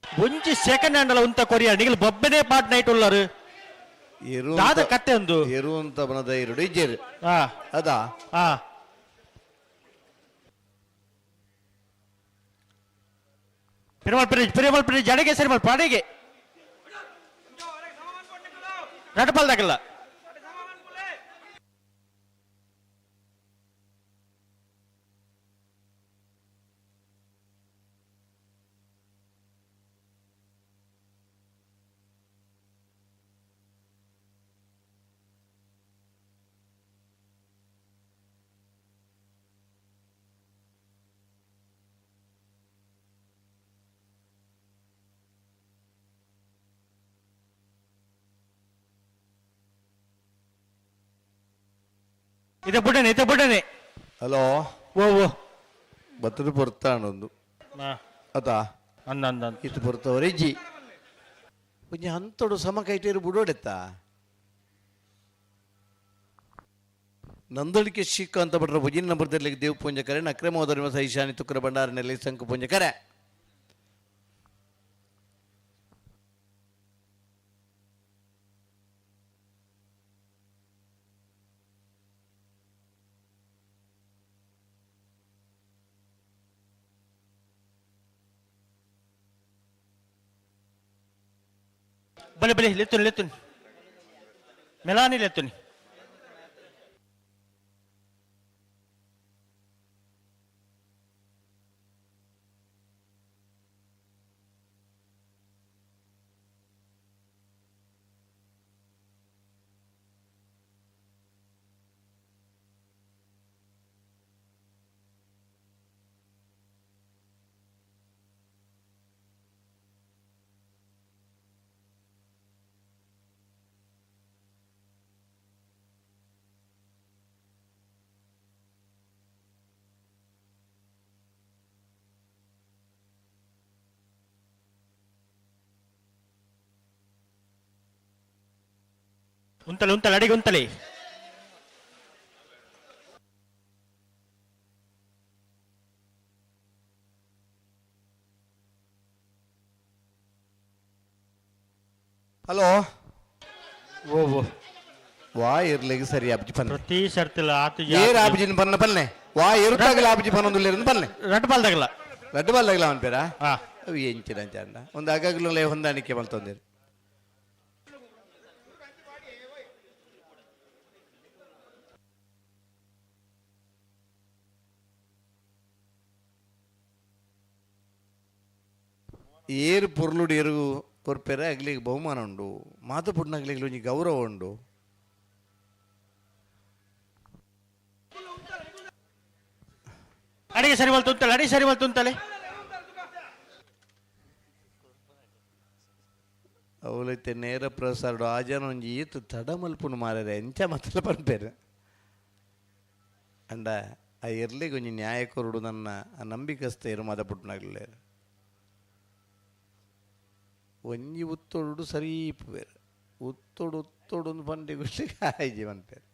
ಒಂಜಿ ಸೆಕೆಂಡ್ ಹ್ಯಾಂಡ್ ಅಲ್ಲ ಉಂತ ಕೊರಿಯ ನಿಗಲ್ ಬೊಬ್ಬೆದೇ ಪಾಟ್ ನೈಟ್ ಉಳ್ಳಾರು ದಾದ ಕತ್ತೆ ಒಂದು ಎರುವಂತ ಬನದ ಎರಡು ಇಜ್ಜೇರು ಹಾ ಅದಾ ಹಾ ಪಿರಮಲ್ ಪ್ರಿಜ್ ಅಡಿಗೆ ಸರಿ ಮಲ್ ಪಾಡಿಗೆ ರಟ್ಪಾಲ್ ದಕ್ಕಲ್ಲ ಇದೆ ಬಿಡನೆ ಹಲೋ ಓ ಓ ಬತ್ತದ ಪೊರ್ತಾಣೊಂದು ಅದಾ ಅಂದ ಇದು ಪೊರ್ತವರೆ ಇಜ್ಜಿ ಒಂಜಿ ಅಂತೋಡು ಸಮ ಕೈಟೇರು ಬುಡೋಡೆತ್ತ ನಂದಳಿಕೆ ಶ್ರೀಕಾಂತ ಭಟ್ರ ಭುಜಿನ ನಂಬರ್ದಲ್ಲಿ ದೇವ ಪೂಂಜ ಕರೆ ನಕ್ರೆ ಮಹೋದರ ನಿವಾಸ ಈಶಾನ್ಯ ತುಕ್ಕರ ಭಂಡಾರ ನೆಲೆ ಸಂಕ ಪೂಂಜ ಕರೆ ಬಲೆ ಲೆತ್ತುನಿ ಮೆಲಾನಿ ಲೆತ್ತುನಿ ಉಂತಲೆ ಅಡಿಗೆ ಉಂತಲೆ ಹಲೋ ಓ ಓ ವಾ ಇರ್ಲಿಗೆ ಸರಿ ಆಬ್ಜಿ ಪನ್ನ ಪ್ರತಿ ಸರ್ತಿಲ್ಲ ಆತು ಏರ್ ಆಬ್ಜಿನ ಪನ್ನ ಪಲ್ಲೆ ವಾ ಇರುತ್ತಾಗಲ ಆಬ್ಜಿ ಪನ್ನೊಂದು ಪಲ್ಲೆ ರಟ್ಪಾಲ್ ದಕ್ಕಲ್ಲ ರಡ್ಡಬಲ್ಲಾಗಲ ಅವನ ಪೇರ ಹಾ ಅವು ಎಂಚಿನ ಚಂಡ ಒಂದು ಆಗಾಗ್ಲೇ ಹೊಂದಾಣಿಕೆ ಮಲ್ತೊಂದಿರು ಏರು ಪೊರ್ಲುಡು ಏರು ಕೊರ್ಪೆರೆ ಅಗ್ಲಿಗೆ ಬಹುಮಾನ ಉಂಡು ಮಾತುಪುಟ್ಟಿನ ಅಗ್ಲಿಗೆ ಒಂಜಿ ಗೌರವ ಉಂಡು ಅಡಿಗೆ ಸರಿ ಮಲ್ತುಂತಲೆ ಅವಲೈತೆ ನೇರ ಪ್ರಸಾರ ಆಜನ ಒಂಜಿ ಈತು ತಡ ಮಲ್ಪುಂಡು ಮಾರರೆ ಎಂಚ ಮತ್ತಲ ಪನ್ಪೇರು ಅಂಡ ಆ ಇರ್ಲಿಗೆ ಒಂಜಿ ನ್ಯಾಯ ಕೊರುಡು ನನ್ನ ಆ ನಂಬಿಕಸ್ತ ಏರು ಮಾತಪುಟ್ಟಿನಾಗ್ಲೇರು ಒಂಜಿ ಉತ್ತೊಡು ಸರಿ ಬೇರೆ ಉತ್ತೊಡು ಒಂದು ಪಂಡಿ ಗುಡ್ಲಿಗೆ ಆಯ್ಜಿ ಮನ್ಪೇರು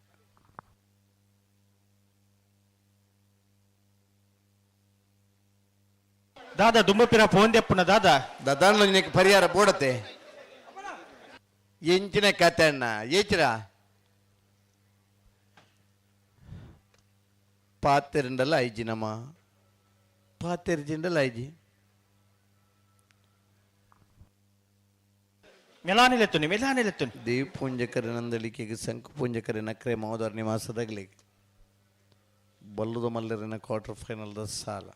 ದಾದಾ ದುಂಬಪಿರ ಫೋನ್ ದೆಪ್ಪುನ ದಾದಾ దానిలో నీకు పరిహార బోడతే ఎంచిన కథ అన్న ఏచిరా పాతెరిండల ఐజినమ్మా పాతెరిజిండల ఐజి ಮೆಲಾನಿಲೆತ್ತುನಿ ದೇವ್ ಪುಂಜಕರ ನಂದಲಿಕೆ ಸಂಕು ಪುಂಜಕರ ನಕ್ರೆ ಮಹೋದರ ನಿವಾಸದಾಗಲಿ ಬಲ್ಲುದ ಮಲ್ಲರಿನ ಕ್ವಾರ್ಟರ್ ಫೈನಲ್ ದ ಸಾಲ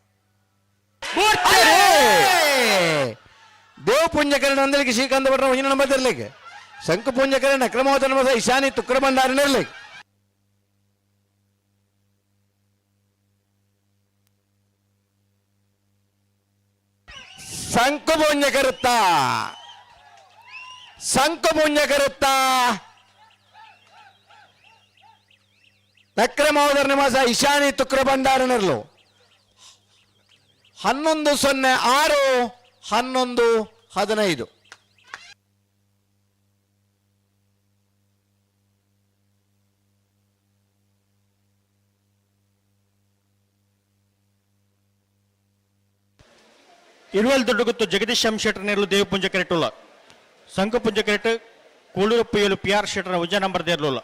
ದೇವ್ ಪುಂಜಕರ ನಂದಲಿಕೆ ಶ್ರೀಕಾಂತ ಭಟ್ರ ಒಂಜಿನ ನಂಬರ್ ಇರ್ಲಿಕ್ಕೆ ಶಂಕು ಪುಂಜಕರ ನಕ್ರೆ ಮಹೋದರ ನಿವಾಸ ಇಶಾನಿ ತುಕ್ರ ಭಂಡಾರನ ಇರ್ಲಿಕ್ಕೆ ಶಂಕು ಪುಂಜಕರುತ್ತ ಸಂಕು ಪುಂಜಕರುತ್ತ ನಕ್ರೆ ಮಹೋದರ ನಿವಾಸ ಇಶಾನಿ ತುಕ್ರ ಭಂಡಾರನರ್ಲು 11-06-11-15 ಇರುವಲ್ ದೊಡ್ಡಗುತ್ತು ಜಗದೀಶ್ ಎಂ ಶೆಟ್ಟರ್ ನೇರ್ಲು ದೇವಪುಂಜ ಕೆರೆಟುಲ್ಲ ಸಂಕುಪುಂಜ ಕೆರೆಟ್ ಕೂಳೂರು ಪುಯ್ಯಲು ಪಿ ಆರ್ ಶೆಟ್ಟರ್ ಉಜ್ಜ ನಂಬರ್ ದೇರ್ಲುಲ್ಲ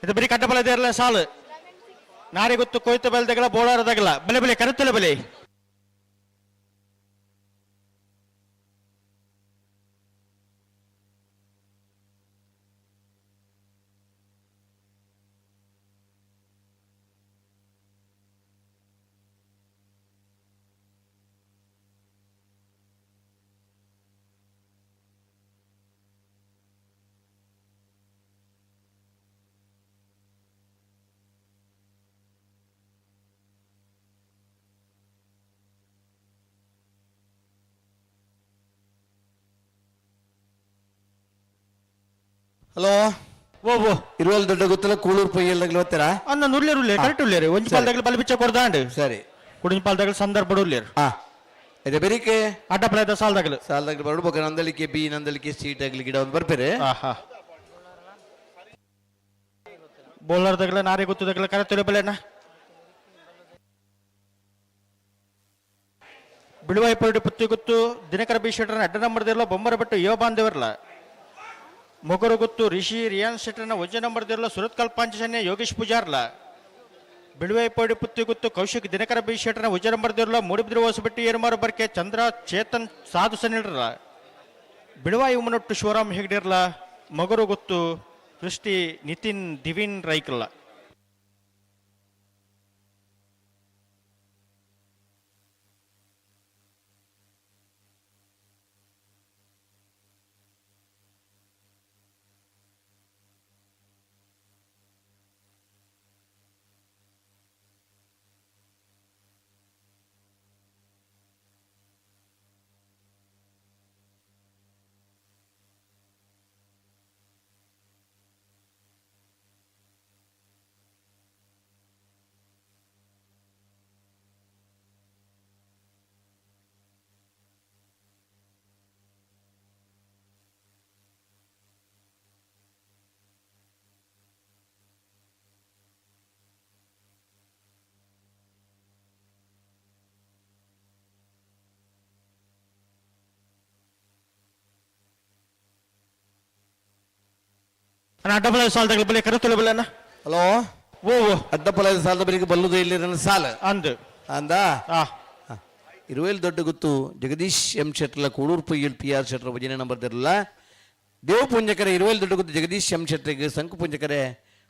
ಇದು ಬರೀ ಕಟ್ಟಬಲ ದೇರ್ಲ ಸಾಲು ನಾರಿ ಗೊತ್ತು ಕೊಯ್ತ ಬೆಲ್ದಗಳ ಬೋಳಾರದಾಗಲ ಬೆಲೆ ಬೆಲೆ ಕರುತ್ತಲ ಬೆಲೆ ಹಲೋ ಓ ಓ ಇರುವಲ್ ದೊಡ್ಡ ಗೊತ್ತಲ್ಲ ಕೂಳೂರು ಪೊಯ್ಯಲ್ದಾಗಲಿ ಓದ್ತೀರಾ ಅನ್ನ ನುರ್ಲೇರು ಕರೆಕ್ಟ್ ಉಳ್ಳೇರು ಒಂಜಿ ಪಾಲ್ದಾಗಲ ಬಲಿ ಬಿಚ್ಚ ಕೊಡ್ದಾಂಡ್ ಸರಿ ಕುಡಿಂಜಿ ಪಾಲ್ದಾಗಲ ಸಂದರ್ಭ ಉಳ್ಳೇರು ಇದೆ ಬೆರಿಕೆ ಅಡ್ಡಪಳದ ಸಾಲ್ದಾಗಲ ಬರ್ಬೇಕು ನಂದಲಿಕೆ ಬಿ ನಂದಲಿಕೆ ಸೀಟ್ ಆಗ್ಲಿ ಗಿಡ ಒಂದು ಬರ್ಬೇರೆ ಬೋಲಾರ್ದಾಗಲ ನಾರಿ ಗೊತ್ತದಾಗಲ ಕರೆಕ್ಟ್ ಬೆಲೆನ ಬಿಡುವಾಯಿ ಪರಡಿ ಪುತ್ತಿ ಗೊತ್ತು ದಿನಕರ ಬಿ ಶೆಟ್ಟರ್ನ ಅಡ್ಡ ನಂಬರ್ ದೇರ್ಲ ಬೊಮ್ಮರ ಬಿಟ್ಟು ಯೋ ಬಾಂಧವರ್ಲ ಮೊಗರು ಗೊತ್ತು ರಿಷಿ ರಿಯಾನ್ ಶೆಟ್ಟರ್ನ ವಜ್ಜ ನಂಬರ್ ದೇರ್ಲ ಸುರತ್ ಕಲ್ಪಾಂಚನ್ಯ ಯೋಗೇಶ್ ಪೂಜಾರ್ಲ ಬಿಡುವಾಯಿ ಪರಡಿ ಪುತ್ತಿ ಗೊತ್ತು ಕೌಶಿಕ್ ದಿನಕರ ಬಿ ಶೆಟ್ಟರ್ನ ವಜ್ಜ ನಂಬರ್ ದೇರ್ಲ ಮೂಡಿಬಿದ್ರು ಹೊಸಬಟ್ಟಿ ಏರ್ಮಾರು ಬರ್ಕೆ ಚಂದ್ರ ಚೇತನ್ ಸಾಧು ಸನಿಲ್ರಲ್ಲ ಬಿಡುವಾಯಿ ಉಮನೊಟ್ಟು ಶಿವರಾಮ್ ಹೆಗ್ಡಿರ್ಲ ಮೊಗರು ಗೊತ್ತು ಸೃಷ್ಟಿ ನಿತಿನ್ ದಿವಿನ್ ರೈಕಲ್ಲ ಅಡ್ಡಪಲ ಸಾಲದಾಗ ಬೆಲೆ ಕರೆತೊಲೆ ಬೆಲೆನ ಹಲೋ ಓ ಅಡ್ಡಪಲದ ಸಾಲದ ಬರಿಗೆ ಬಲ್ಲುದು ಇಲ್ಲಿ ಸಾಲ ಅಂದ್ ಅಂದ ಇರುವೆಲ್ ದೊಡ್ಡ ಗೊತ್ತು ಜಗದೀಶ್ ಎಂ ಶೆಟ್ರಲ ಕೂಳೂರು ಪೊಯ್ಯಲ್ ಪಿ ಆರ್ ಶೆಟ್ರ ಭಜನೆ ನಂಬರ್ ದಿರಲ್ಲ ದೇವ್ ಪುಂಜಕರೆ ಇರುವೆಲ್ ದೊಡ್ಡ ಗೊತ್ತು ಜಗದೀಶ್ ಎಂ ಶೆಟ್ರಿಗೆ ಸಂಕು ಪುಂಜಕರೆ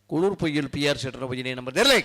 ಕೂಳೂರು ಪೊಯ್ಯಲ್ ಪಿ ಆರ್ ಶೆಟ್ರ ಭಜನೆ ನಂಬರ್ ದಿರಲ್ಲ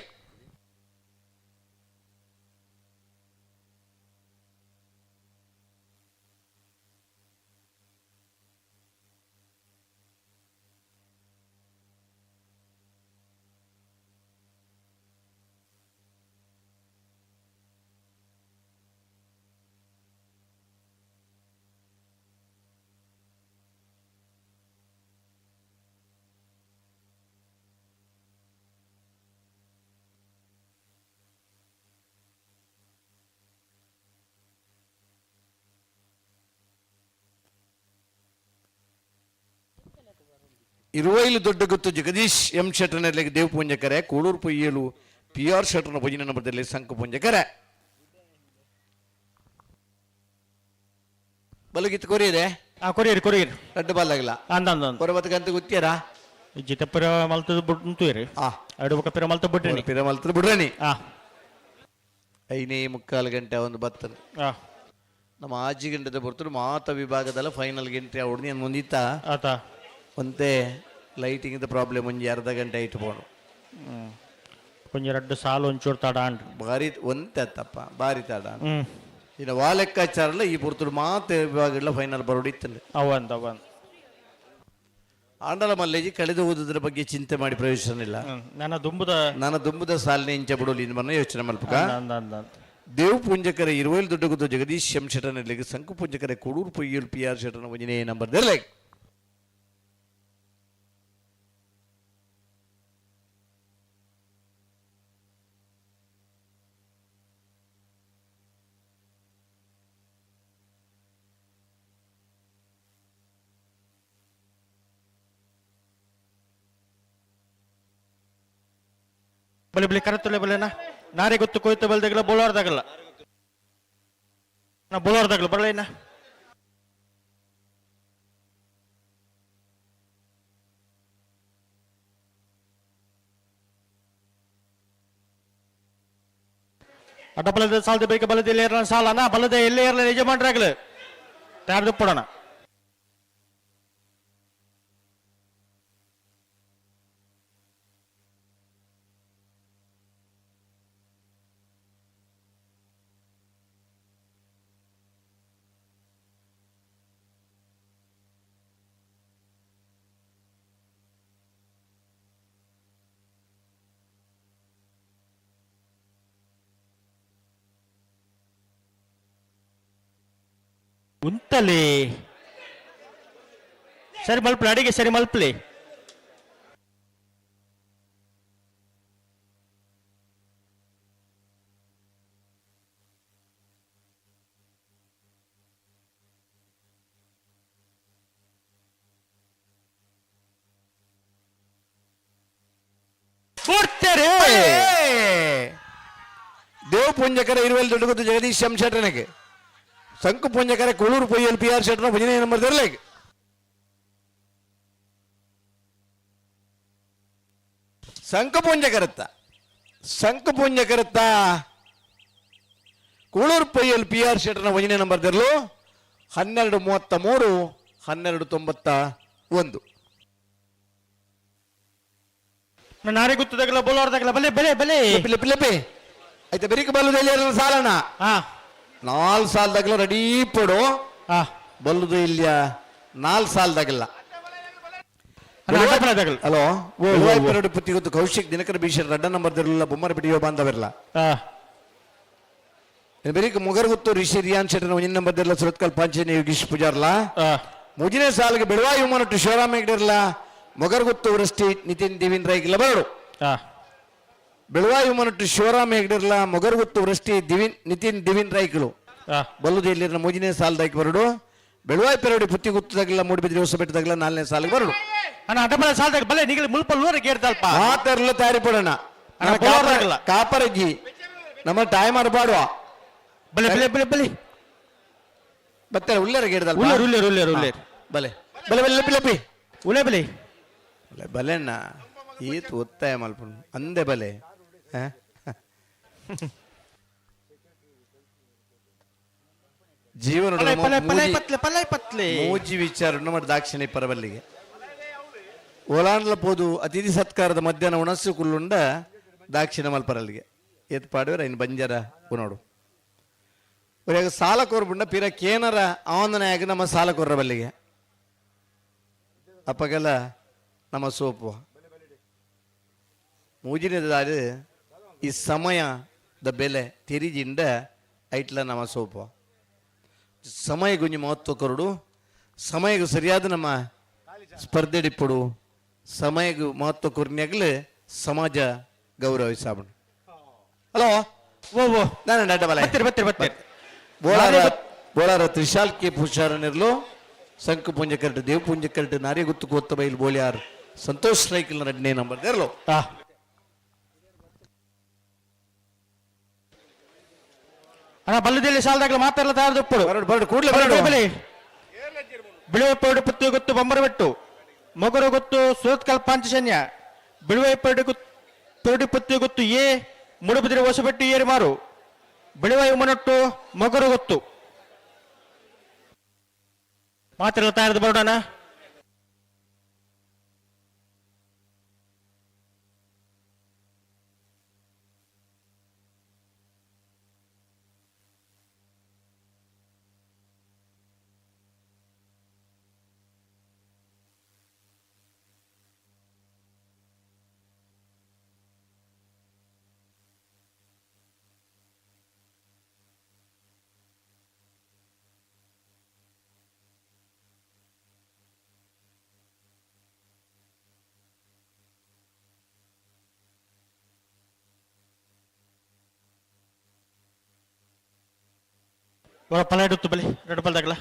ಇರುವೈಲು ದೊಡ್ಡ ಗೊತ್ತು ಜಗದೀಶ್ ಎಂ ಶೆಟ್ಟರ್ನಲ್ಲಿ ದೇವ್ ಪುಂಜಕರೆ ಕೂಳೂರು ಪೊಯ್ಯಲು PR ಶೆಟ್ರನ ಪೊಜಿನ ನಂಬರ್ದಲ್ಲಿ ಸಂಕು ಪುಂಜಕರ ಬಲಗಿತ್ತು ಕೊರಿಯದೆ ಕೊರಿಯರ್ ಕೊರಿಯರ್ ರಡ್ಡು ಬಾಲಾಗಲ್ಲ ಅಂದ ಕೊರಬತ್ತಗಂತ ಗೊತ್ತಿಯರಾ ಜಿತಪುರ ಮಲ್ತದ ಬುಡ್ತುರಿ ಅಡುಬಕ ಪಿರ ಮಲ್ತ ಬಿಡ್ರಿ ಪಿರ ಮಲ್ತದ ಬಿಡ್ರನಿ 5:45 ಗಂಟೆ ಒಂದು ಬರ್ತದೆ ನಮ್ಮ ಆಜಿ ಗಂಟೆ ಬರ್ತರು ಮಾತ ವಿಭಾಗದಲ್ಲ ಫೈನಲ್ ಗಂಟೆ ಅವಡ್ನಿ ಅನ್ ಮುಂದಿತ್ತ ಆತ ಒಂತೆ ಲೈಟಿಂಗ್ ಪ್ರಾಬ್ಲಮ್ ಒಂಜಿ ಅರ್ಧ ಗಂಟೆ ಇಟ್ಟು போணும் ಕೊಂಚ ರಡ್ಡು ಸಾಲು ಒಂಚೂರು ತಡ ಬಾರಿ ಒಂತೆ ತಪ್ಪ ಬಾರಿ ತಡ ಇನ್ನು ವಾಲೆಕ್ಕಾಚಾರಲ್ಲ ಈ ಪುರ್ತರು ಮಾತ ವಿಭಾಗಗಳ ಫೈನಲ್ ಬರೋಡಿತ್ತಲ್ಲ ಅವಂತ ಆಂಡಲ ಮಲ್ಲೇಜಿ ಕಳೆದು ಓದುದ್ರ ಬಗ್ಗೆ ಚಿಂತೆ ಮಾಡಿ ಪ್ರಯೋಜನ ಇಲ್ಲ. ನನ್ನ ದುಂಬುದ ಸಾಲಿನ ಇಂಚ ಬಿಡೋಲಿ ಇನ್ನು ಯೋಚನೆ ಮಲ್ಪಕ ದೇವ್ ಪುಂಜಕರ 20 ದೊಡ್ಡಗುದ್ದು ಜಗದೀಶ್ ಎಂ ಶೆಟ್ಟನಲ್ಲಿ ಸಂಕು ಪುಂಜಕರ ಕೊಡೂರು ಪೊಯ್ಯಲ್ PR ಶೆಟ್ಟನ ಒಂಜನೇ ನಂಬರ್ ದೆರ್ಲೆ ಬಲಿ ಬಲಿ ಕರೆತ್ತಲೆ ಬಲೇನಾ ನಾರೇ ಗೊತ್ತು ಕೊಯ್ತ ಬಲ್ದಾಗಲ್ಲ ಬೋಲಾರ್ದಾಗಲ್ಲ ನಾ ಬೋಲಾರ್ದಾಗಲ್ಲ ಬರಲೇನ ಅಡ್ಡ ಬಲದ ಸಾಲದ ಬೇಕು ಬಲದ ಎಲ್ಲಿ ಇರಲ್ಲ ಸಾಲನ ಬಲದ ಎಲ್ಲೇ ಇರಲ್ಲ ಯಜಮಾನ್ರಾಗಲ್ಲ ತಯಾರ್ದು ಪಡೋಣ ಉಂತಲಿ ಸರಿ ಮಲ್ಪಲಿ ಅಡಿಗೆ ಸರಿ ಮಲ್ಪಲಿ ದೇವ್ ಪುಂಜಕರ 20 ದೊಡ್ಡಗುದ್ದು ಜಗದೀಶ್ ಎಂ ಶೆಟ್ಟನಿಗೆ ಸಂಕು ಪುಂಜಕರ ಕೊಳೂರು ಪೊಯ್ಯಲ್ PR ಶೆಟ್ಟನ ಭಜನೆ ನಂಬರ್ ದೆರ್ಲೆ ಸಂಕು ಪುಂಜಕರತ್ತ ಕೊಳೂರು ಪೊಯ್ಯಲ್ PR ಶೆಟ್ಟನ ಭಜನೆ ನಂಬರ್ ದೆರ್ಲು 12:33 12:91 ನಾರೇ ಗೊತ್ತದಾಗಲ್ಲ ಬೋಲಾರ್ದಾಗಲ್ಲ ಬಲೆ ಬಲೆ ಬಲೆ ಪಿಲೆ ಆಯ್ತಾ ಬೆರಿಕ ಬಲ್ಲುದಲ್ಲಿ ಸಾಲನ 4 ಸಾಲದಾಗಲ್ಲ ರೆಡಿ ಪಡು ಬಲ್ಲುದು ಇಲ್ಲ 4 ಸಾಲದಾಗಲ್ಲ ಹಲೋ ಪೆರಡು ಪುತ್ತಿ ಗೊತ್ತು ಕೌಶಿಕ್ ದಿನಕರ ಭೀಷರ್ ರಡ್ಡ ನಂಬರ್ ದಿರಲಿಲ್ಲ ಬೊಮ್ಮರ ಬಿಡಿಯೋ ಬಾಂಧವರಲ್ಲ ಬೆರಿಕ ಮುಗರ್ ಗೊತ್ತು ರಿಷಿ ರಿಯಾನ್ ಶೆಟ್ಟನ ಒಂಜಿನ ನಂಬರ್ ದಿರಲ್ಲ ಸುರತ್ಕಲ್ ಪಾಂಚೇನಿ ಯೋಗೀಶ್ ಪೂಜಾರ್ಲ ಮುಜಿನೇ ಸಾಲಿಗೆ ಬೆಳವಾಯಿ ಉಮ್ಮನಟ್ಟು ಶಿವರಾಮ್ ಹೆಗ್ಡಿರ್ಲ ಮೊಗರ್ ಗೊತ್ತು ವೃಷ್ಟಿ ನಿತಿನ್ ದಿವಿನ್ ರೈಗಿಲ್ಲ ಬರಡು ಬೆಳವಾಯಿ ಉಮ್ಮನಟ್ಟು ಶಿವರಾಮ್ ಹೆಗ್ಡಿರ್ಲ ಮೊಗರ್ ಗೊತ್ತು ವೃಷ್ಟಿ ನಿತಿನ್ ದಿವಿನ್ ರೈಗಳು ಬಲ್ಲುದು ಇಲ್ಲಿನ ಮುಜಿನೇ ಸಾಲದಾಗಿ ಬರಡು ಬೆಳವಾಯಿ ಪೆರಡಿ ಪುತ್ತಿ ಗುತ್ತದಾಗಿಲ್ಲ ಮೂಡಿಬಿದ್ರಿ ಹೊಸ ಬೆಟ್ಟದಾಗಿಲ್ಲ 4ನೇ ಸಾಲಿಗೆ ಬರಡು ಸಾಲದಾಗ ಬಲೆ ನಿಗಲಿ ಮುಲ್ಪಲ್ಲೂರ ಕೇಳ್ತಲ್ಪ ಮಾತೆರ್ಲ ತಯಾರಿ ಪಡೋಣ ಕಾಪರಜ್ಜಿ ನಮ್ಮ ಟೈಮ್ ಆಡ್ಬಾಡುವ ಬಲೆ ಬಲೆ ಬಲೆ ಬಲೆ ಬರ್ತಾರೆ ಉಳ್ಳೇರ ಗೇಡ್ದಲ್ಲ ಬಲೆ ಬಲೆ ಬಲೆ ಲೆಪ್ಪಿ ಉಳೆ ಬಲೆ ಬಲೆಣ್ಣ ಈತು ಒತ್ತಾಯ ಮಲ್ಪ ಅಂದೆ ಬಲೆ ಜೀವನ ಮೂಜಿ ವಿಚಾರ ಮಾಡಿ ದಾಕ್ಷಿಣಿ ಪರಬಲ್ಲಿಗೆ ಓಲಾಂಡ್ಲ ಪೋದು ಅತಿಥಿ ಸತ್ಕಾರದ ಮಧ್ಯಾಹ್ನ ಉಣಸು ಕುಲ್ಲುಂಡ ದಾಕ್ಷಿಣ ಮಲ್ಪರಲ್ಲಿಗೆ ಎತ್ ಪಾಡುವರ ಇನ್ನು ಬಂಜಾರ ನೋಡು ಇವಾಗ ಸಾಲ ಕೋರ್ಬುಂಡ ಪಿರ ಕೇನರ ಆವಂದನೆ ಆಗಿ ನಮ್ಮ ಸಾಲ ಕೊರ್ರ ಬಲ್ಲಿಗೆ ಅಪ್ಪಗೆಲ್ಲ ನಮ್ಮ ಸೋಪು ಮೂಜಿನದಾದ ಈ ಸಮಯದ ಬೆಲೆ ತಿರಿಜಿಂದ ಐಟ್ಲ ನಮ್ಮ ಸೋಪು ಸಮಯ ಗುಂಜಿ ಮಹತ್ವ ಕೊರಡು ಸಮಯಕ್ಕೆ ಸರಿಯಾದ ನಮ್ಮ ಸ್ಪರ್ಧೆ ಡಿಪ್ಪಡು ಸಮಯಕ್ಕೆ ಮಹತ್ವ ಕೊರ್ನ್ಯಾಗಲೇ ಸಮಾಜ ಗೌರವಿಸಾಬಣ ಹಲೋ ಓ ನಾನು ಡಾಟ ಬಲ ಬೋಳಾರ ತ್ರಿಶಾಲ್ ಕೆ ಪುಷಾರನಿರ್ಲು ಸಂಕು ಪುಂಜ ಕರೆಕ್ಟ್ ದೇವ್ ಪುಂಜ ಕರೆಕ್ಟ್ ನಾರಿ ಗುತ್ತು ಕೋತ್ತ ಬೈಲ್ ಬೋಳಿಯಾರ್ ಸಂತೋಷ್ ರೈಕಲ್ 2ನೇ ನಂಬರ್ ದೇರ್ಲು ಅಣ್ಣ ಬಲ್ಲದಲ್ಲಿ ಸಾಲದಾಗಲ ಮಾತಾಡಲ ತಯಾರದಪ್ಪಳು ಬರಡು ಕೂಡಲೇ ಬರಡು ಬಿಳುವಪ್ಪಡು ಪುತ್ತು ಗೊತ್ತು ಬೊಂಬರಬೆಟ್ಟು ಮೊಗರು ಗೊತ್ತು ಸುರತ್ಕಲ್ ಪಾಂಚಶನ್ಯ ಬಿಳುವಪ್ಪಡು ತೋಡಿ ಪುತ್ತು ಗೊತ್ತು ಏ ಮುಡುಬುದಿರಿ ಹೊಸಬೆಟ್ಟು ಏರಿ ಮಾರು ಬಿಳುವೈ ಮನೊಟ್ಟು ಮೊಗರು ಗೊತ್ತು ಮಾತಾಡಲ ತಯಾರದ ಬರೋಣ ಪಲಾಡುತ್ತು ಬಲಿ ಎರಡು ಪಲ್ದಾಗಲ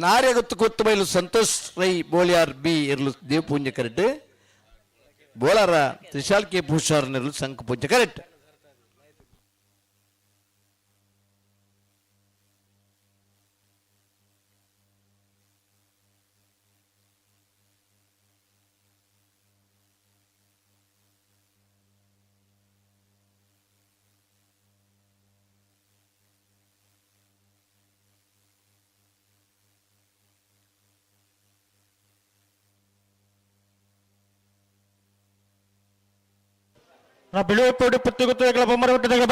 ನಾರ್ಯಗುತ್ತು ಕೊತ್ತು ಬೈಲು ಸಂತೋಷ್ ರೈ ಬೋಳಿಯಾರ್ ಬಿ ಇರ್ಲು ದೇವ್ ಪೂಂಜ ಕರೆಕ್ಟ್ ಬೋಲಾರ ತ್ರಿಶಾಲ್ ಕೆ ಭೂಷಾರ್ ನಿರ್ಲು ಸಂಕ ಪೂಂಜ ಕರೆಕ್ಟ್ ಬಿಳುವಪ್ಪಡು ಪುತ್ತು ಗೊತ್ತು ಬೊಂಬರಬೆಟ್ಟು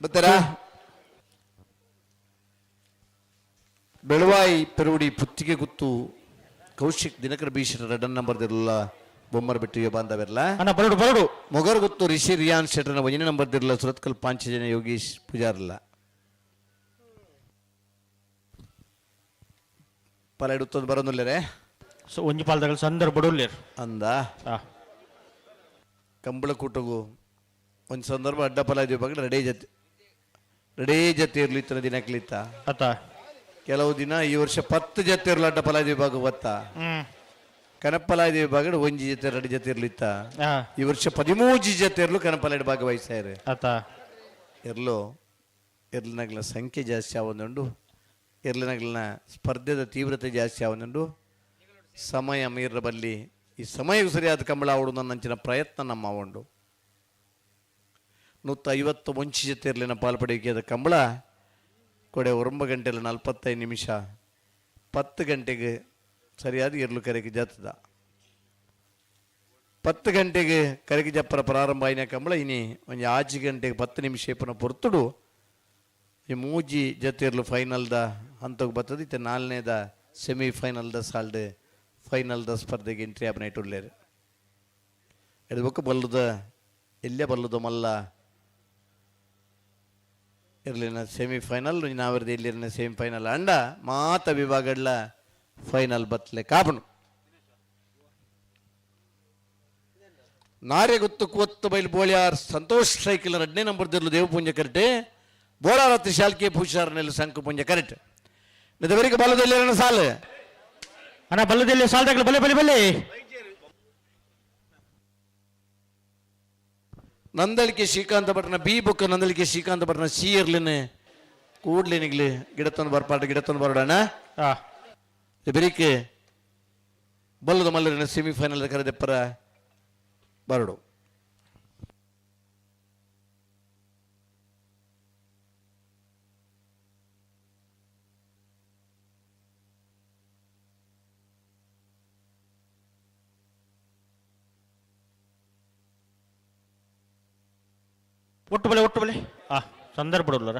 ಬರ್ತಾರ ಬೆಳವಾಯಿ ಪೆರುಡಿ ಪುತ್ತಿಗೆ ಗುತ್ತು ಕೌಶಿಕ್ ದಿನಕರ ಭೀಷಣ ರಡನ್ ನಂಬರ್ ದಿರಲ್ಲ ಬೊಮ್ಮರ ಬಿಟ್ಟು ಬಾಂಧವೆಲ್ಲ ಬರಡು ಬರಡು ಮೊಗರ್ ಗುತ್ತು ರಿಷಿ ರಿಯಾನ್ ಶೆಟ್ರನ ಒಂಜನೇ ನಂಬರ್ ದಿರಲ್ಲ ಸುರತ್ಕಲ್ ಪಾಂಚಜನ ಯೋಗೀಶ್ ಪೂಜಾರಲ್ಲ ಪಲ ಇಡುತ್ತದು ಬರೋದಿಲ್ಲರೇ ಒಂಜಿ ಪಾಲ್ದಾಗಲ ಸಂದರ್ಭ ಬಡೋಲ್ಲೇರು ಅಂದ ಕಂಬಳ ಕೂಟಗೂ ಒಂದು ಸಂದರ್ಭ ಅಡ್ಡ ಫಲ ಇದೀವಿ ರೆಡೇ ಜತೆ ಇರ್ಲಿ ಇತ್ತನ ದಿನಕ್ಲಿತ್ತ ಕೆಲವು ದಿನ ಈ ವರ್ಷ 10 ಜತೆ ಇರ್ಲಿ ಅಡ್ಡ ಫಲ ಇದೀವಿ ಭಾಗ ಗೊತ್ತ ಕನಪಲ ಇದೀವಿ ಭಾಗ ಒಂಜಿ ಜತೆ ರೆಡಿ ಜತೆ ಇರ್ಲಿತ್ತ ಈ ವರ್ಷ 13 ಜತೆ ಇರ್ಲು ಕನಪಲ ಭಾಗವಹಿಸ್ತಾರೆ ಇರ್ಲು ಇರ್ಲಿನಾಗ್ಲ ಸಂಖ್ಯೆ ಜಾಸ್ತಿ ಆವೊಂದುಂಡು ಇರ್ಲಿನಾಗ್ಲಿನ ಸ್ಪರ್ಧೆದ ತೀವ್ರತೆ ಜಾಸ್ತಿ ಆವೊಂದುಂಡು ಸಮಯ ಮೀರ ಬಲ್ಲಿ ಈ ಸಮಯಕ್ಕೆ ಸರಿಯಾದ ಕಂಬಳ ಆವಡು ನನ್ನಂಚಿನ ಪ್ರಯತ್ನ ನಮ್ಮ ಉಂಡು 150 ಮುಂಚಿ ಜೊತೆ ಇರಲಿನ ಪಾಲ್ಪಡಿಕೆಯಾದ ಕಂಬಳ ಕೊಡೆ 9 ಗಂಟೆಲ್ಲ 45 ನಿಮಿಷ 10 ಗಂಟೆಗೆ ಸರಿಯಾದ ಇರ್ಲು ಕರೆಗೆ ಜತ್ತದ 10 ಗಂಟೆಗೆ ಕರೆಗೆ ಜಪ್ಪರ ಪ್ರಾರಂಭ ಆಯ್ನ ಕಂಬಳ ಇನಿ ಒಂದು 5 ಗಂಟೆಗೆ 10 ನಿಮಿಷ ಪುನಃ ಪೊರ್ತುಡು ಈ ಮೂಜಿ ಜೊತೆ ಇರ್ಲು ಫೈನಲ್ದ ಹಂತಕ್ಕೆ ಬರ್ತದೆ ಇತ್ತೆ 4ನೇದ ಸೆಮಿಫೈನಲ್ದ ಸಾಲ್ಡ್ ಫೈನಲ್ದ ಸ್ಪರ್ಧೆಗೆ ಎಂಟ್ರಿ ಆಪನೈಟ್ ಉಳ್ಳೇರು ಎಡಬೇಕು ಬಲ್ಲುದ ಎಲ್ಲೇ ಬಲ್ಲುದ ಮಲ್ಲ ಇರ್ಲಿನ ಸೆಮಿಫೈನಲ್ ನಾವಿರ್ದು ಇಲ್ಲಿನ ಸೆಮಿಫೈನಲ್ ಅಂಡ ಮಾತ ವಿಭಾಗಡ್ಲ ಫೈನಲ್ ಬತ್ಲೆ ಕಾಪನು ನಾರ್ಯ ಗುತ್ತು ಕೂವತ್ತು ಬೈಲು ಬೋಳಿಯಾರ್ ಸಂತೋಷ್ ಸೈಕಲ್ 2ನೇ ನಂಬರ್ ದಿರ್ಲು ದೇವಪುಂಜ ಕರೆಕ್ಟ್ ಬೋಳಾರ ತ್ರಿಶಾಲ್ಕೆ ಭೂಷಾರ್ನೆಲ್ಲ ಸಂಕು ಪುಂಜ ಕರೆಕ್ಟ್ ನಿದವರಿಗೆ ಬಲ್ಲದಲ್ಲಿ ಸಾಲು ಅಣ್ಣ ಬಲ್ಲದಲ್ಲಿ ಸಾಲದಾಗಲ ಬಲೆ ಬಲೆ ಬಲೆ ನಂದಳಿಕೆ ಶ್ರೀಕಾಂತ ಭಟ್ನ ಬಿ ಬುಕ್ ನಂದಳಿಕೆ ಶ್ರೀಕಾಂತ ಭಟ್ನ ಸಿ ಇರ್ಲಿನ ಕೂಡ್ಲಿನಿಗ್ಲಿ ಗಿಡತೊಂದು ಬರ್ಪಾಟ ಗಿಡತೊಂದು ಬರೋಣ ಬೆರಿಕೆ ಬಲ್ಲದ ಮಲ್ಲರಿನ ಸೆಮಿಫೈನಲ್ ಕರೆದೆಪ್ಪರ ಬರಡು ಒಟ್ಟು ಬಲೆ ಸಂದರ್ಭ ಬಿಡೋಲ್ಲರ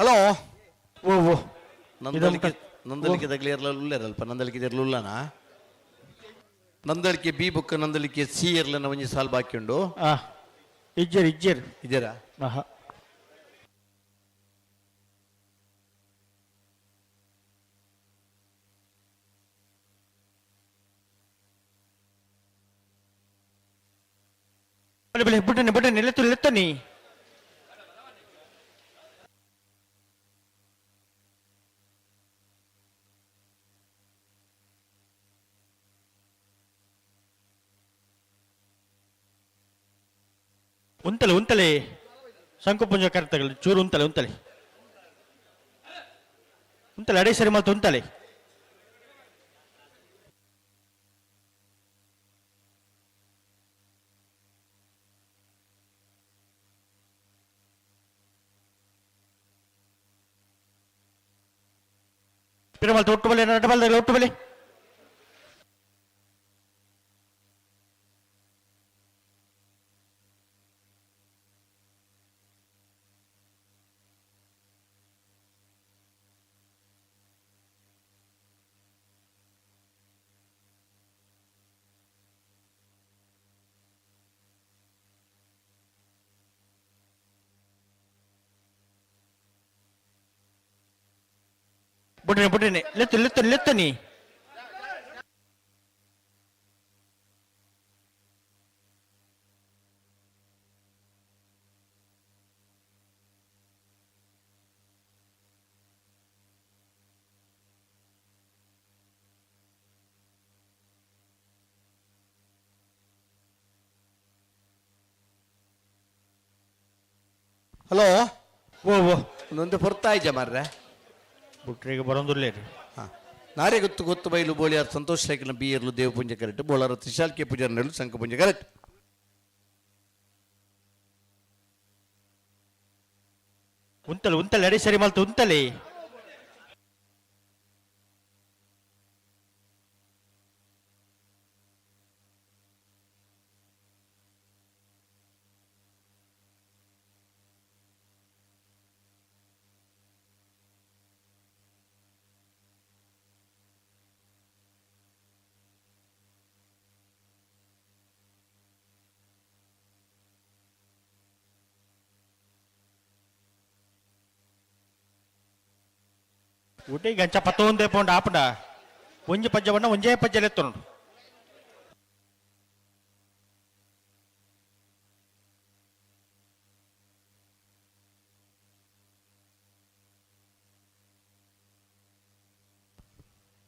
ಹಲೋ ಓ ಓ Nandalike ತಗಲಿಯರ್ಲ ಉಳ್ಳೇರಲ್ಪ Nandalike ಉಳ್ಳನಾ Nandalike B book Nandalike C ಇರ್ಲನ ಒಂಜಿ ಸಾಲ್ ಬಾಕಿ ಉಂಡು ಇಜ್ಜರ್ ಇದೆರಾ ಆಹಾ ಬುಟ್ಟನೆ ಲೆತ್ತನಿ ಉಂತಲೆ ಶಂಕುಪುಂಜ ಕರ್ತಗಳು ಚೂರು ಉಂತಲೆ ಅಡೇ ಸರಿ ಮತ್ತು ಉಂತಲೆ ಒಟ್ಟುಬಲೆ ನಡಬಲ್ದಾಗ ಒಟ್ಟುಬಲೆ ಬುಟ್ಟನೆ ಲೆತ್ತನಿ ಹಲೋ ಓ ಒಂದೊಂದು ಹೊರ್ತಾಯ್ಜ ಮಾರ್ರೆ ಬುಟ್ರಿಗೆ ಬರೋದಿಲ್ಲ ರೀ ನಾರೇ ಗೊತ್ತು ಬೈಲು ಬೋಳಿಯಾರ್ ಸಂತೋಷ್ ಸೈಕಲ್ ಬಿ ಇರ್ಲು ದೇವ ಪುಂಜ ಕರೆಕ್ಟ್ ಬೋಳಾರ ತ್ರಿಶಾಲ್ ಕೆ ಪೂಜಾರ್ ನೆರಳು ಶಂಕ ಪುಂಜ ಕರೆಕ್ಟ್ ಉಂತಲೆ ಅಡಿ ಸರಿ ಮಲ್ತು ಉಂತಲೆ ಊಟಿ ಗಂಚ ಪತ್ತೊಂದೇ ಪೌಂಡ್ ಆಪಡ ಒಂಜಿ ಪಜ್ಜವನ್ನ ಒಂಜೇ ಪಜ್ಜಲೆತ್ತುಂಡು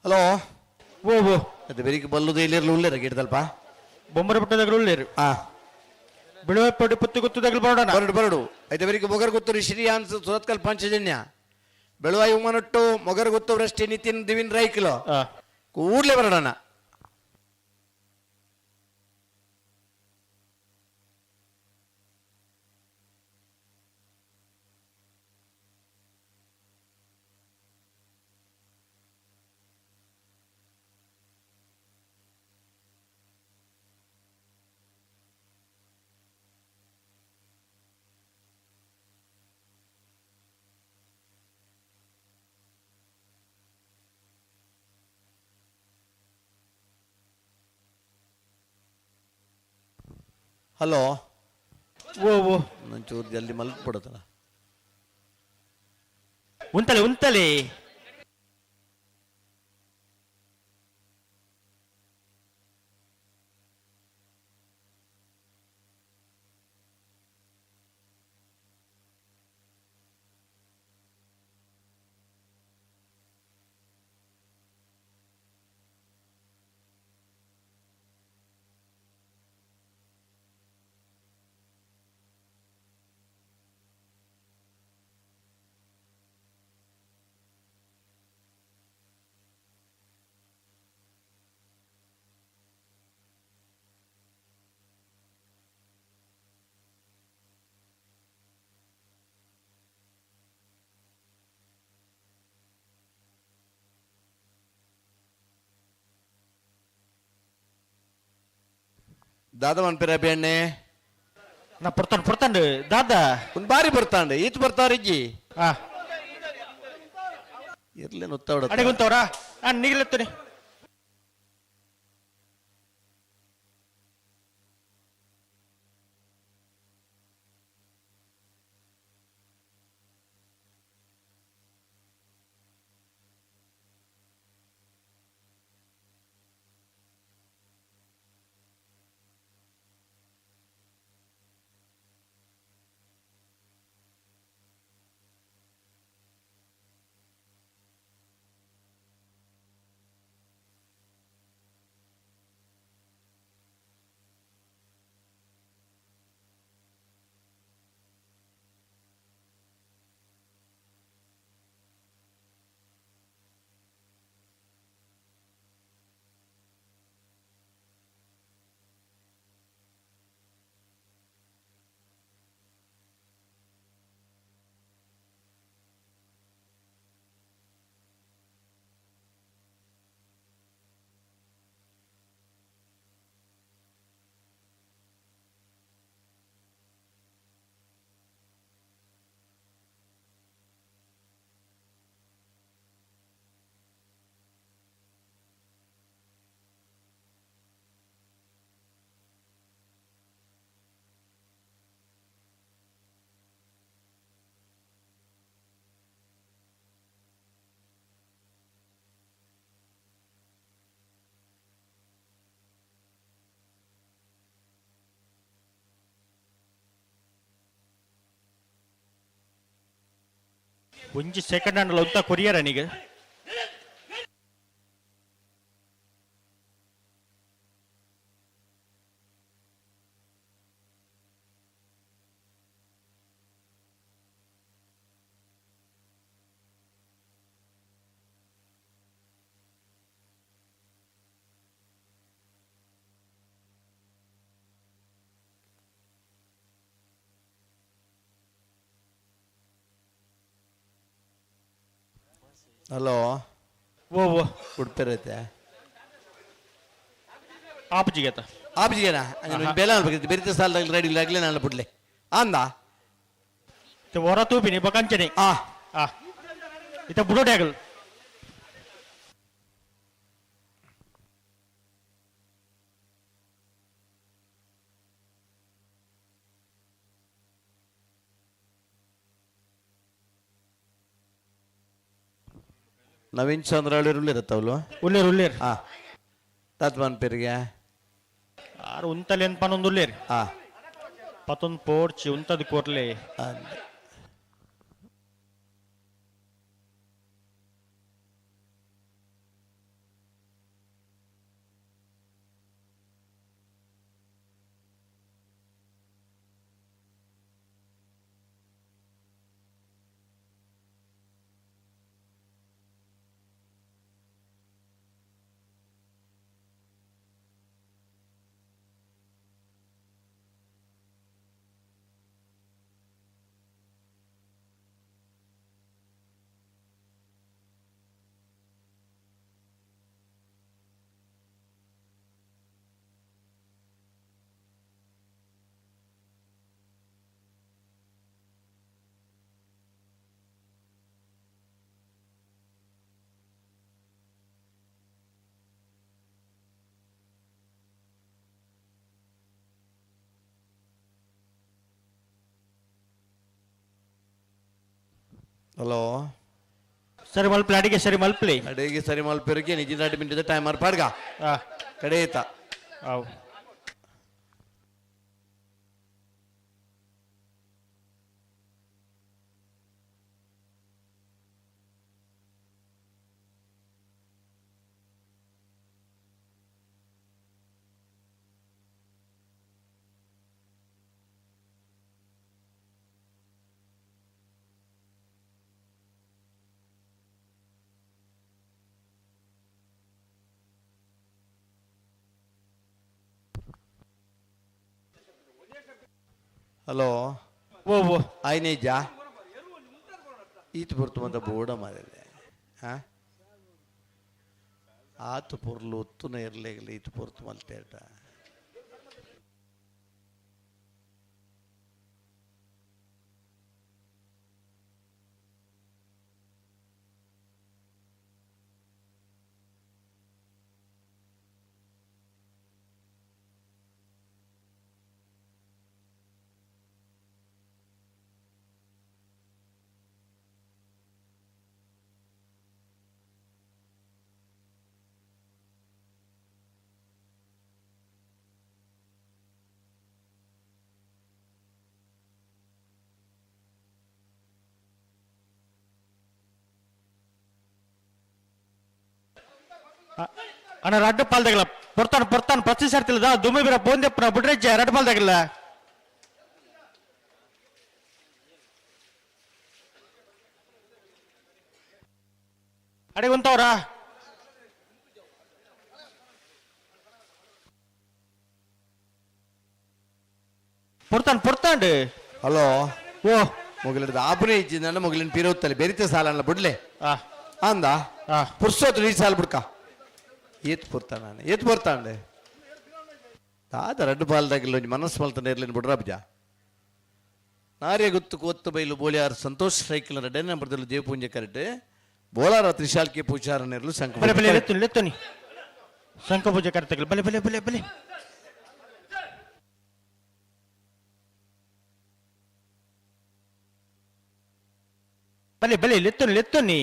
ಹಲೋ ಓ ಅದು ಬೆರಿಗೆ ಬಲ್ಲುದು ಇಲ್ಲಿರ್ಲು ಉಳ್ಳೇರ ಗಿಡದಲ್ಪ ಬೊಮ್ಮರ ಪುಟ್ಟದಗಳು ಉಳ್ಳೇರು ಬಿಳುವ ಪೊಡಿ ಪುತ್ತಿ ಗುತ್ತುದಗಳು ಬರೋಣ ಬರಡು ಐತೆ ಬೆರಿಗೆ ಮೊಗರ್ ಗೊತ್ತು ಶ್ರೀಯಾನ್ಸ್ ಸುರತ್ಕಲ್ ಪಂಚಜನ್ಯ ಬೆಳುವಾಯಿ ಉಮ್ಮನೊಟ್ಟು ಮೊಗರ್ ಗೊತ್ತು ವೃಷ್ಟಿ ನಿತಿನ್ ದಿವಿನ್ ರೈಕ್ಲು ಕೂಡ್ಲೆ ಬರೋಣ ಹಲೋ ಓ ಒಂಚೂರು ಜಲ್ದಿ ಮಲ್ಕೊಡತ್ತಲ್ಲ ಉಂತಲೆ ದಾದ ಮನ್ಪಿರ ಬೇಣ್ಣೆ ನಾ ಪುರ್ತಾಂಡು ದಾದ ಒಂದು ಬಾರಿ ಬರ್ತಾಂಡೆ ಈತ್ ಬರ್ತಾವ್ರಿಜ್ಜಿ ಇರ್ಲೇನು ಒತ್ತಾಡ ಅಡಿಗುಂತವ್ರ ನಾನು ನೀಗ್ಲತ್ತೀನಿ. ಒಂಜಿ ಸೆಕೆಂಡ್ ಹ್ಯಾಂಡ್ ಒಂತ ಕೊರಿಯರ ನೀಗೆ ಹಲೋ ಓ ಓ ಉಡ್ಪೆರೈತೆ ಆಪಜಿಗೆತ ಆಪ್ಜಿಗೆನಾ ಬೆಲೆ ಅನ್ಬೇಕು ಬೆರಿತ ಸಾಲದಲ್ಲಿ ರೆಡಿ ಆಗ್ಲೇ ನಾನು ಬಿಡ್ಲೆ ಅಂದ ಹೊರ ತೂಪಿನಿ ಬಕಂಚನಿ ಆ ಇತ ಬುಡೋಟೆ ಆಗಲ್ ನವೀನ್ ಚಂದ್ರ ಉಳ್ಳಿರತ್ತವಲ್ವ ಉಳ್ಳೇರು ಉಳ್ಳೇರು ಹಾ ತತ್ವನ್ ಪೇರಿಗೆ ಆರು ಉಂತಲಿ ಅಂತ ಪನೊಂದು ಉಳ್ಳೇರು ಹಾ ಪತ್ತೊಂದು ಪೋರ್ಚಿ ಉಂತದ ಕೊರ್ಲೆ ಹಲೋ ಸರಿ ಮಲ್ಪಲೆ ಅಡಿಗೆ ಸರಿ ಮಲ್ಪಲೆ ಅಡಿಗೆ ಸರಿ ಮಲ್ಪೆರಿಗೆ ನಿಜ 2 ಮಿನಿಟ್ ಟೈಮ್ ಪಾಡ್ಗ ಕಡೆಯಿತ ಅವು ಹಲೋ ಓ ಓ ಆಯ್ನೇಜ ಈತ ಬರ್ತು ಅಂತ ಬೋರ್ಡ ಮಾಡಿದೆ ಹಾ ಆತು ಪೊರ್ಲು ಒತ್ತುನ ಇರ್ಲೇಗಲಿ ಈತ ಪೊರ್ತು ಮಲ್ತೇಟ ಅಣ್ಣ ರಡ್ಡ ಪಾಲ್ದಾಗಲ್ಲ ಪೊರ್ತಾನ ಪ್ರತಿ ಸರ್ತಿಲ್ಲ ದುಮ್ಮಿ ಬಿರ ಬೋಂದೆಪ್ಪನ ಬಿಡ್ರೆಜ್ಜೆ ರಡ್ಡ ಪಾಲ್ದಾಗಿಲ್ಲ ಅಡಿಗುಂತವ್ರಾ ಪೊರ್ತಾಂಡು ಹಲೋ ಓ ಮೊಗಲಿದ ಆಪನೇ ಇಜ್ಜಿ ನನ್ನ ಮೊಗಲಿನ ಪೀರೋತ್ತಲ್ಲಿ ಬೆರಿತ ಸಾಲ ಅಲ್ಲ ಬಿಡ್ಲೆ ಅಂದ ಪುರ್ಸೋತು ಈ ಸಾಲ ಬಿಡ್ಕ ಏತ್ ಪುರ್ತಾನ ಏತ್ ಬರ್ತಾಂಡೆ ತಾದ ರಡ್ಡು ಪಾಲ್ದಾಗಿಲ್ಲ ಮನಸ್ಸು ಮಲ್ತಾನೆ ಇರ್ಲಿನ ಬಿಡ್ರ ಬಜ ನಾರ್ಯ ಗುತ್ತು ಕೋತ್ತು ಬೈಲು ಬೋಳಿಯಾರ್ ಸಂತೋಷ್ ಸೈಕಲ್ ರೆಡ್ಡೆ ನಂಬರ್ದಲ್ಲೂ ದೇವ ಪೂಂಜೆ ಕರೆಕ್ಟ್ ಬೋಲಾರ ತ್ರಿಶಾಲ್ಕೆ ಪೂಜಾರನೆರಲು ಸಂಕ ಬಲೆ ಬಲೆ ಲೆತ್ತುನಿ ಸಂಕ ಪೂಜೆ ಕರೆಕ್ಟ್ ಬಲೆ ಬಲೆ ಬಲೆ ಬಲೆ ಬಲೆ ಬಲೆ ಲೆತ್ತುನಿ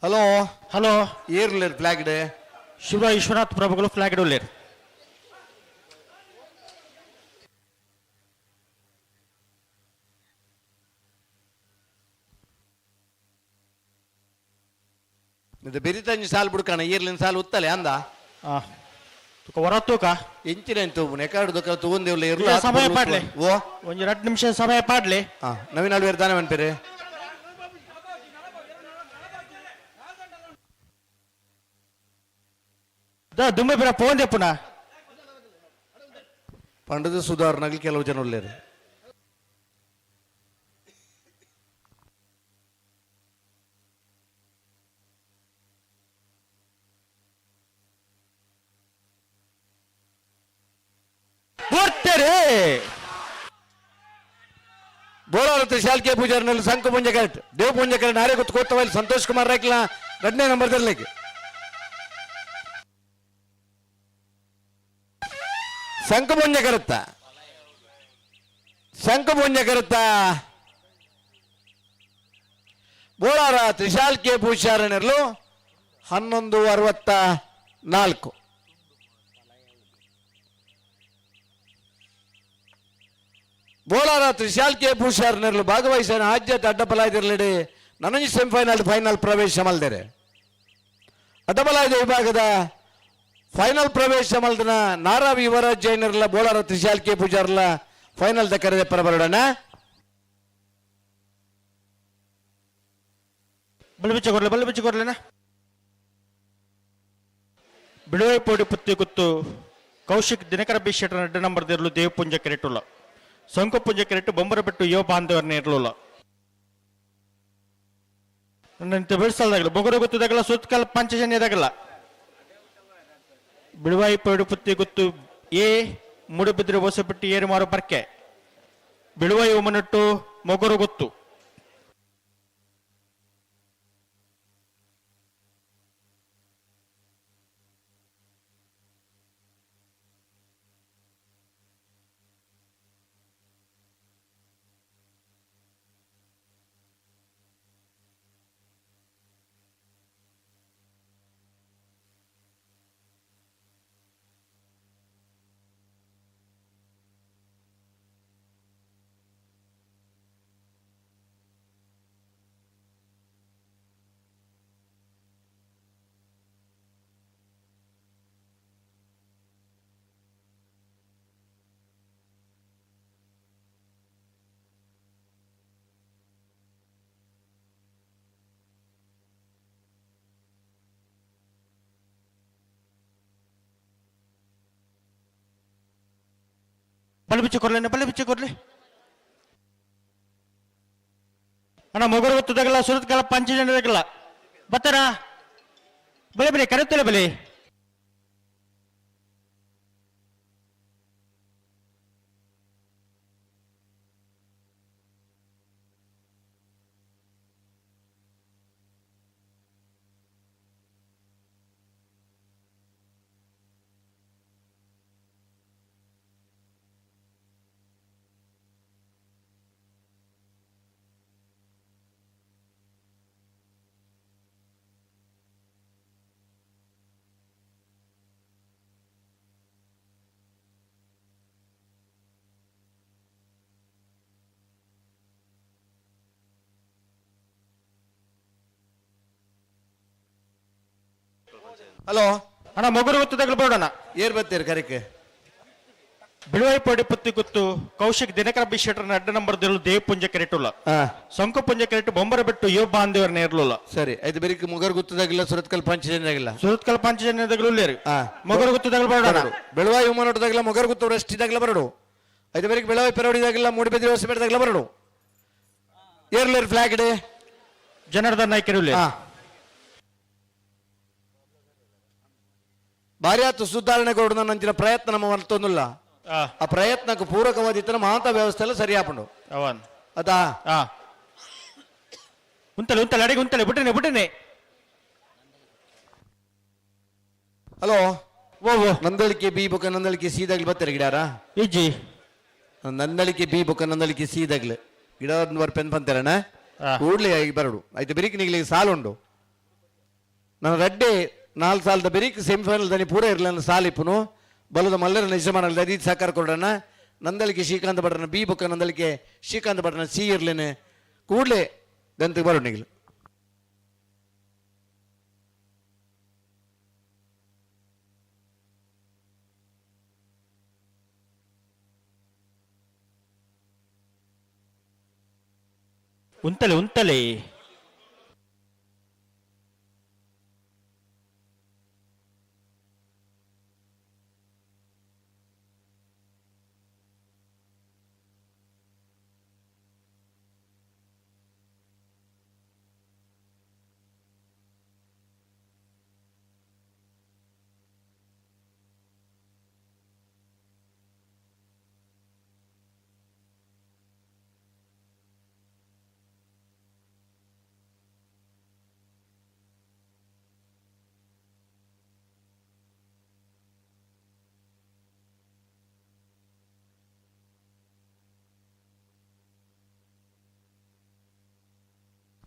ಹಲೋ ಹಲೋ ಏರ್ಲೇರ್ ಫ್ಲಾಗ್ ಡೇ ಶಿವ ವಿಶ್ವನಾಥ್ ಪ್ರಭುಗಳು ಫ್ಲಾಗ್ ಇಡೋಲೇರ್ ಇದು ಬೆರಿತಂಜಿ ಸಾಲ್ ಬಿಡ್ಕಣ ಏರ್ಲಿನ ಸಾಲ್ ಉತ್ತಲೆ ಅಂದ ಹೊರತೂಕ ಎಂಚಿನ ನೆಕಾಡು ದುಃಖ ತಗೊಂಡೇವಲ್ಲ ಇರ್ಲಿ ಸಮಯ ಪಾಡ್ಲೆ ಓ ಒಂದು 2 ನಿಮಿಷ ಸಮಯ ಪಾಡ್ಲೆ ನವೀನ್ ಅಲ್ವೇರ್ ತಾನೆ ಅನ್ಪೇರೆ ದುಮ್ಮೆ ಬಿರ ಪೋಂದೆ ಪುನಃ ಪಂಡದ ಸುಧಾರಣೆಗೆ ಕೆಲವು ಜನ ಉಳ್ಳೇರು ಬೋಳಾರ ತ್ರಿಶಾಲ್ಕೆ ಪೂಜಾರನಲ್ಲಿ ಸಂಕ ಪುಂಜ ಕರೆಕ್ಟ್ ದೇವ ಪುಂಜ ಕರೆಕ್ಟ್ ನಾರೇ ಗೊತ್ತು ಕೊತ್ತವಲ್ಲಿ ಸಂತೋಷ್ ಕುಮಾರ್ ರಾಯ್ಕಲ 2ನೇ ನಂಬರ್ದಲ್ಲಿ ಶಂಖಪುಂಜ ಕರುತ್ತ ಬೋಳಾರ ತ್ರಿಶಾಲ್ಕೆ ಪೂಜಾರನೆರಲು 11:64 ಬೋಳಾರ ತ್ರಿಶಾಲ್ಕೆ ಪೂಜಾರನೆರಲು ಭಾಗವಹಿಸಿದ ಆದ್ಯತೆ ಅಡ್ಡಪಲಾಯದಿರಲಿಡೆ ನನಂಜಿ ಸೆಮಿಫೈನಲ್ ಫೈನಲ್ ಪ್ರವೇಶ ಮಲ್ದರೆ ಅಡ್ಡಪಲಾಯದ ವಿಭಾಗದ ಫೈನಲ್ ಪ್ರವೇಶ ಮಲ್ದನ ನಾರಾವಿ ಯುವರಾಜ್ ಜೈನರ್ಲ ಬೋಳಾರ ತ್ರಿಶಾಲ್ಕೆ ಪೂಜಾರ್ಲ ಫೈನಲ್ ದಕ್ಕರದೆ ಪರಬರೋಣ ಬಲ್ಬಿಚ್ಚ ಕೊರ್ಲೆನಾ ಬಿಡುವೆ ಪೋಡಿ ಪುತ್ತಿ ಗುತ್ತು ಕೌಶಿಕ್ ದಿನಕರ ಬಿ ಶೆಟ್ಟರ್ 2 ನಂಬರ್ದಿರಲು ದೇವಪುಂಜ ಕೆರೆಟುಲ್ಲ ಸಂಕುಪುಂಜ ಕೆರೆಟ್ಟು ಬೊಂಬರ ಬಿಟ್ಟು ಯುವ ಬಾಂಧವರನ್ನ ಇರಲಿಲ್ಲ ನನ್ನ ಬೆಳೆಸಲ್ದಾಗಲ್ಲ ಬೊಗರು ಗೊತ್ತದಾಗಲ್ಲ ಸುತ್ತಕಾಲ ಪಂಚಜನ್ಯದಾಗಲ್ಲ ಬಿಡುವಾಯಿ ಪೋಡಿ ಪುತ್ತಿ ಗುತ್ತು ಎ ಮೂಡುಬಿದ್ರೆ ಹೊಸಪಟ್ಟಿ ಏರು ಮಾರು ಬರ್ಕೆ ಬಿಡುವಾಯಿ ಉಮನಟ್ಟು ಮೊಗರು ಗೊತ್ತು ಬಲೆ ಬಿಚ್ಚಿ ಕೊರ್ಲೆ ಅಣ್ಣ ಮೊಗರು ಗೊತ್ತದಾಗಲ್ಲ ಸುರತ್ಕಲ್ ಪಂಚಜನ್ಯದಾಗಲ್ಲ ಬತ್ತಾರ ಬಲೆ ಕರೆಯುತ್ತಲ್ಲ ಬಲೆ ಹಲೋ ಅಣ್ಣ ಮೊಗರು ಗೊತ್ತದಾಗಲ್ಲ ಬೋಡಣ್ಣ ಏರ್ ಬರ್ತೀರಿ ಕರಿಕೆ ಬಿಳುವಾಯಿಪಡಿ ಪುತ್ತಿ ಗುತ್ತು ಕೌಶಿಕ್ ದಿನಕರ ಬಿ ಶೆಟ್ರನ ಅಡ್ಡ ನಂಬರ್ ದೇವ್ ಪುಂಜ ಕೆರೆಟುಲ್ಲ ಸಂಕು ಪುಂಜ ಕೆರೆಟ್ಟು ಬೊಂಬರ ಬಿಟ್ಟು ಯುವ ಬಾಂಧವರ ನೇರ್ಲುಲ್ಲ ಸರಿ ಐದು ಬೇರೆ ಮುಗರ್ ಗುತ್ತದಾಗಿಲ್ಲ ಸುರತ್ಕಲ್ ಪಂಚಜನ್ಯದಾಗಿಲ್ಲ ಸುರತ್ಕಲ್ ಪಂಚಜನ್ಯದಾಗಲೂ ಇಲ್ಲೇರಿ ಮೊಗರು ಗೊತ್ತದಾಗಲ್ಲ ಬೋಡಣ್ಣ ಬೆಳವಾಯಿ ಉಮ್ಮನೋಟದಾಗಿಲ್ಲ ಮೊಗರ್ ಗುತ್ತವ್ರು ಎಷ್ಟಿದಾಗಲ್ಲ ಬರಡು ಐದು ಬೇರೆ ಬೆಳವಾಯಿ ಪೆರವಡಿದಾಗಿಲ್ಲ ಮೂಡಿಬಿದ್ರಿ ಹೊಸಪೇಟದಾಗಲ್ಲ ಬರಡು ಏರ್ಲೇರ್ ಫ್ಲಾಗ್ ಇಡೆ ಜನಾರ್ದನ್ ನಾಯ್ಕರು ಭಾರಿ ಆತು ಸುಧಾರಣೆಗೊಡ ನಂಚಿನ ಪ್ರಯತ್ನ ನಮ್ಮ ಮರ್ತೊಂದಿಲ್ಲ ಆ ಪ್ರಯತ್ನಕ್ಕೆ ಪೂರಕವಾದಿತ್ತರ ಮಾತ ವ್ಯವಸ್ಥೆ ಎಲ್ಲ ಸರಿಯಾಪಂಡು ಅವನ್ ಅದಾ ಉಂತಲೆ ಅಡಿಗೆ ಉಂತಲೆ ಬಿಟ್ಟನೆ ಹಲೋ ನಂದಳಿಕೆ ಬಿ ಬುಕ್ಕ ನಂದಳಿಕೆ ಸೀದಾಗ್ಲಿ ಬರ್ತಾರೆ ಗಿಡಾರ ಇಜ್ಜಿ ನಂದಳಿಕೆ ಬಿ ಬುಕ್ಕ ನಂದಳಿಕೆ ಸೀದಾಗ್ಲಿ ಗಿಡ ಪೆನ್ ಬಂತಾರಣ್ಣ ಕೂಡ್ಲಿ ಆಗಿ ಬರಡು ಆಯ್ತು ಬೆರಿಕ್ ನಿಗ್ಲಿಗೆ ಸಾಲುಂಡು ನಾನು ರಡ್ಡೆ 4 ಸಾಲದ ಬೆರಿಕ್ ಸೆಮಿಫೈನಲ್ ದನಿ ಪೂರ ಇರಲಿಲ್ಲ ಸಾಲಿಪ್ಪುನು ಬಲದ ಮಲ್ಲರ ನಿಜಮಾನಲ್ಲ ಅದೀತ್ ಸಾಕಾರ ಕೊಡೋಣ ನಂದಳಿಕೆ ಶ್ರೀಕಾಂತ ಭಟ್ರನ ಬಿ ಬುಕ್ಕ ನಂದಳಿಕೆ ಶ್ರೀಕಾಂತ ಭಟ್ರನ ಸಿ ಇರ್ಲೇನೆ ಕೂಡ್ಲೆ ದಂತಿಗೆ ಬರೋಣ ನಿಗ್ಲು ಉಂತಲೆ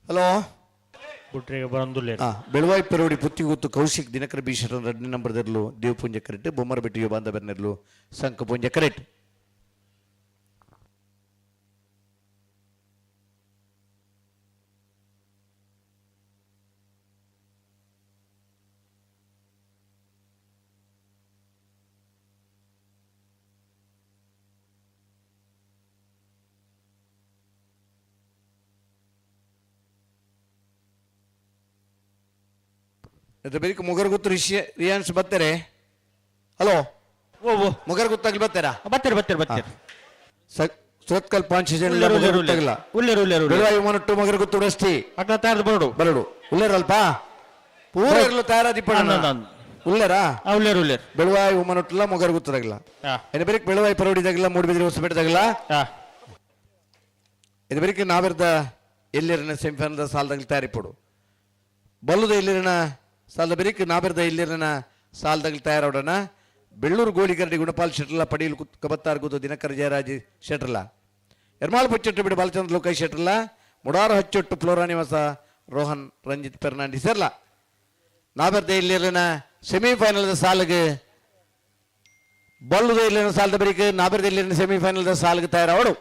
ಹಲೋ ಬಿಟ್ರಿಗೆ ಬರಂದುಲ್ಲ ಬೆಳವಾಯಿ ಪೆರೋಡಿ ಪುತ್ತಿಗುತ್ತು ಕೌಶಿಕ್ ದಿನಕರ ಬೀಶರ 2ನೇ ನಂಬರ್ದರ್ಲು ದೇವ್ ಪುಂಜ ಕರೆಕ್ಟ್ ಬೊಮ್ಮರ ಬಿಟ್ಟು ಬಾಂಧವರ್ನರ್ಲು ಸಂಕ ಪುಂಜ ಕರೆಕ್ಟ್ ಬೆರಿಕ್ ಮುಗರ್ ಗೊತ್ತು ರಿಯಾನ್ಸ್ ಬರ್ತಾರೆ ಹಲೋ ಮುಗರ್ ಗೊತ್ತಾಗ್ಲಿ ಬರ್ತಾರಾ ಬರ್ತಾರೆ ಸುರತ್ಕಲ್ ಪಂಚಜನ್ ವಿಮಾನಟ್ಟು ಮಗರ್ ಗೊತ್ತು ರಸ್ತಿ ಬರಡು ಉಲ್ಲೇರಲ್ಪ ಪೂರ ಇರಲು ತಯಾರಾದಿ ಉಲ್ಲೇರಾ ಬೆಳವಾಯಿ ವಿಮಾನಟ್ಟಲ್ಲ ಮೊಗರ್ ಗೊತ್ತದಾಗಿಲ್ಲ ಏನು ಬೆರಿಕ್ ಬೆಳವಾಯಿ ಪರವಡಿದಾಗಿಲ್ಲ ಮೂಡಿಬಿದ್ರಿ ಹೊಸಪೇಟದಾಗಿಲ್ಲ ಇದು ಬೆರಿಕ್ ನಾವಿರ್ದ ಎಲ್ಲಿರನ ಸೆಮಿಫೈನಲ್ ಸಾಲದಾಗಲಿ ತಯಾರಿ ಪಡು ಬಲ್ಲುದ ಎಲ್ಲಿರನ ಸಾಲದ ಬೆರಿಕ್ ನಾಬಿರ್ದ ಇಲ್ಲಿರನ ಸಾಲದಾಗಲಿ ತಯಾರವಡನ ಬೆಳ್ಳೂರು ಗೋಳಿಗರಡಿ ಗುಣಪಾಲ್ ಶೆಟ್ರಲ್ಲ ಪಡೀಲು ಕಬತ್ತಾರ್ ಕೂತು ದಿನಕರ ಜಯರಾಜ್ ಶೆಟ್ರಲ್ಲ ಎರ್ಮಾಳ್ ಪಚ್ಚೊಟ್ಟು ಬಿಡು ಬಾಲಚಂದ್ರ ಲೋಕೈ ಶೆಟ್ರಲ್ಲ ಮುಡಾರು ಹಚ್ಚೊಟ್ಟು ಫ್ಲೋರಾ ನಿವಾಸ ರೋಹನ್ ರಂಜಿತ್ ಫೆರ್ನಾಂಡಿಸ್ ಇರಲ್ಲ ನಾಬಿರ್ದ ಇಲ್ಲಿರನ ಸೆಮಿಫೈನಲ್ ಸಾಲಿಗೆ ಬಲ್ಲುದ ಇಲ್ಲಿನ ಸಾಲದ ಬೆರಿಕ್ ನಾಬಿರ್ದ ಇಲ್ಲಿನ ಸೆಮಿಫೈನಲ್ ಸಾಲಿಗೆ ತಯಾರವಡು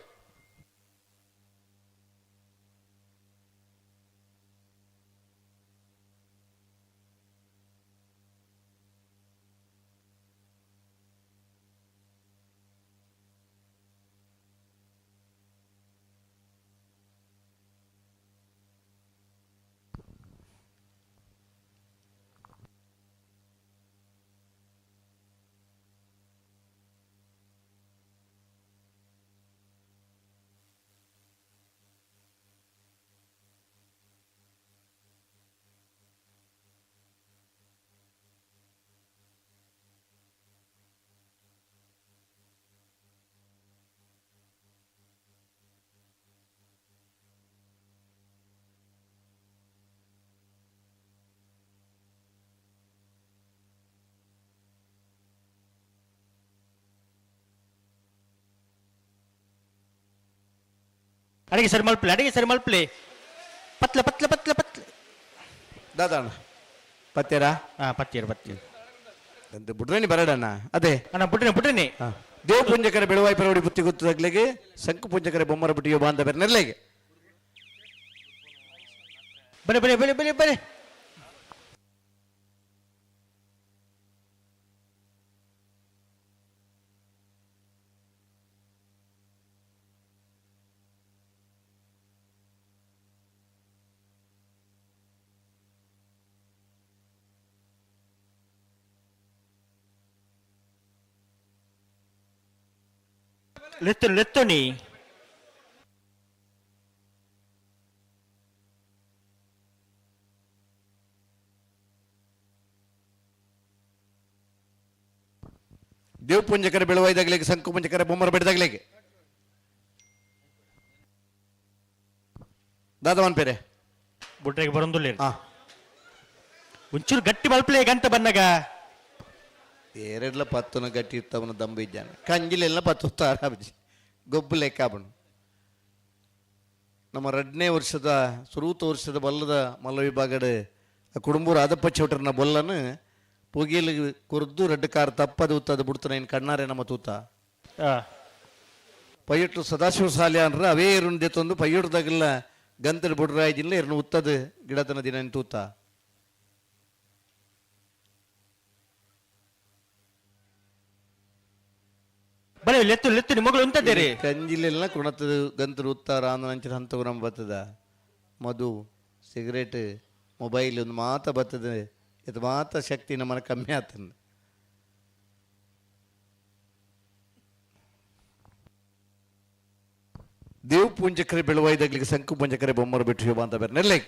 ಅಡಿಗೆ ಸರಿ ಮಲ್ಪಲೆ ಪತ್ಲೆ ಪತ್ಲೆ ಪತ್ಲೆ ಪತ್ಲೆ ದಾದಣ್ಣ ಪತ್ತೇರಾ ಪತ್ತೀರು ಅಂತ ಬಿಡ್ರೇನಿ ಬರಡಣ್ಣ ಅದೇ ಅಣ್ಣ ಬಿಟ್ರೇನೆ ದೇವ ಪುಂಜಕರ ಬೆಳವಾಯಿ ಪರವಡಿ ಬುತ್ತಿ ಗೊತ್ತದಾಗ್ಲಿಗೆ ಶಂಕು ಪುಂಜಕರ ಬೊಮ್ಮರ ಬಿಟ್ಟಿಯೋ ಬಾಂಧ ಬೆರ್ನೆರ್ಲೆಗೆ ಬರೆ ಲೆತ್ತನಿ ದೇವ್ ಪುಂಜಕರ ಬೆಳವಾಯ್ದಾಗ್ಲಿಗೆ ಶಂಕು ಪುಂಜಕರ ಬೊಮ್ಮರ ಬಿಡದಾಗ್ಲಿಗೆ ದಾದವನ್ ಪೇರೆ ಬುಟ್ರೆಗೆ ಬರೊಂದುಲ್ಲ ಒಂಚೂರು ಗಟ್ಟಿ ಮಲ್ಪಲೆ ಗಂಟೆ ಬನ್ನಗ ಏರೆಡ್ಲ ಪತ್ತುನ ಗಟ್ಟಿ ಇರ್ತವನ ದಂಬು ಇದ್ದಾನೆ ಕಂಜಿಲೆಲ್ಲ ಪತ್ತು ಆರಾಬಜಿ ಗೊಬ್ಬು ಲೆಕ್ಕ ಬಣ್ಣು ನಮ್ಮ 2ನೇ ವರ್ಷದ ಸುರೂತ ವರ್ಷದ ಬಲ್ಲದ ಮಲ್ಲ ವಿಭಾಗದ ಕುಡುಂಬೂರು ಅದಪ್ಪ ಚೌಟ್ರನ ಬೊಲ್ಲನು ಪೊಗಿಯಲ್ಲಿ ಕುರ್ದು 2 ಕಾರ್ ತಪ್ಪದು ಉತ್ತದ ಬಿಡ್ತಾನೆ ಇನ್ನು ಕಣ್ಣಾರೆ ನಮ್ಮ ತೂತ ಪೈಯಟ್ಟು ಸದಾಶಿವ ಸಾಲೆ ಅಂದ್ರೆ ಅವೇ ಇರುಂದೆ ತಂದು ಪೈಯಡ್ದಾಗೆಲ್ಲ ಗಂತದ ಬುಡ್ರಾಯ್ದಿಲ್ಲ ಇರ್ನು ಉತ್ತದ ಗಿಡತನ ದಿನ ತೂತ ಬಲೆ ಲೆತ್ತು ನಿಮಗಳು ಉಂಟದೇರಿ ಕಂಜಿಲೆಲ್ಲ ಕುಣತದ ಗಂತದ ಉತ್ತಾರ ಅಂಚಿನ ಹಂತಗುರಂ ಬರ್ತದ ಮಧು ಸಿಗರೇಟ್ ಮೊಬೈಲ್ ಒಂದು ಮಾತ ಬರ್ತದೆ ಇದು ಮಾತ ಶಕ್ತಿ ನಮ್ಮನ್ನ ಕಮ್ಮಿ ಆತಂದ ದೇವ್ ಪುಂಜಕರೆ ಬೆಳವಾಯ್ದಾಗ್ಲಿಗೆ ಶಂಕು ಪುಂಜಕರೆ ಬೊಮ್ಮರು ಬಿಟ್ಟು ಶೋಭಾ ಅಂತ ಬೇರೆ ನೆರ್ಲೆ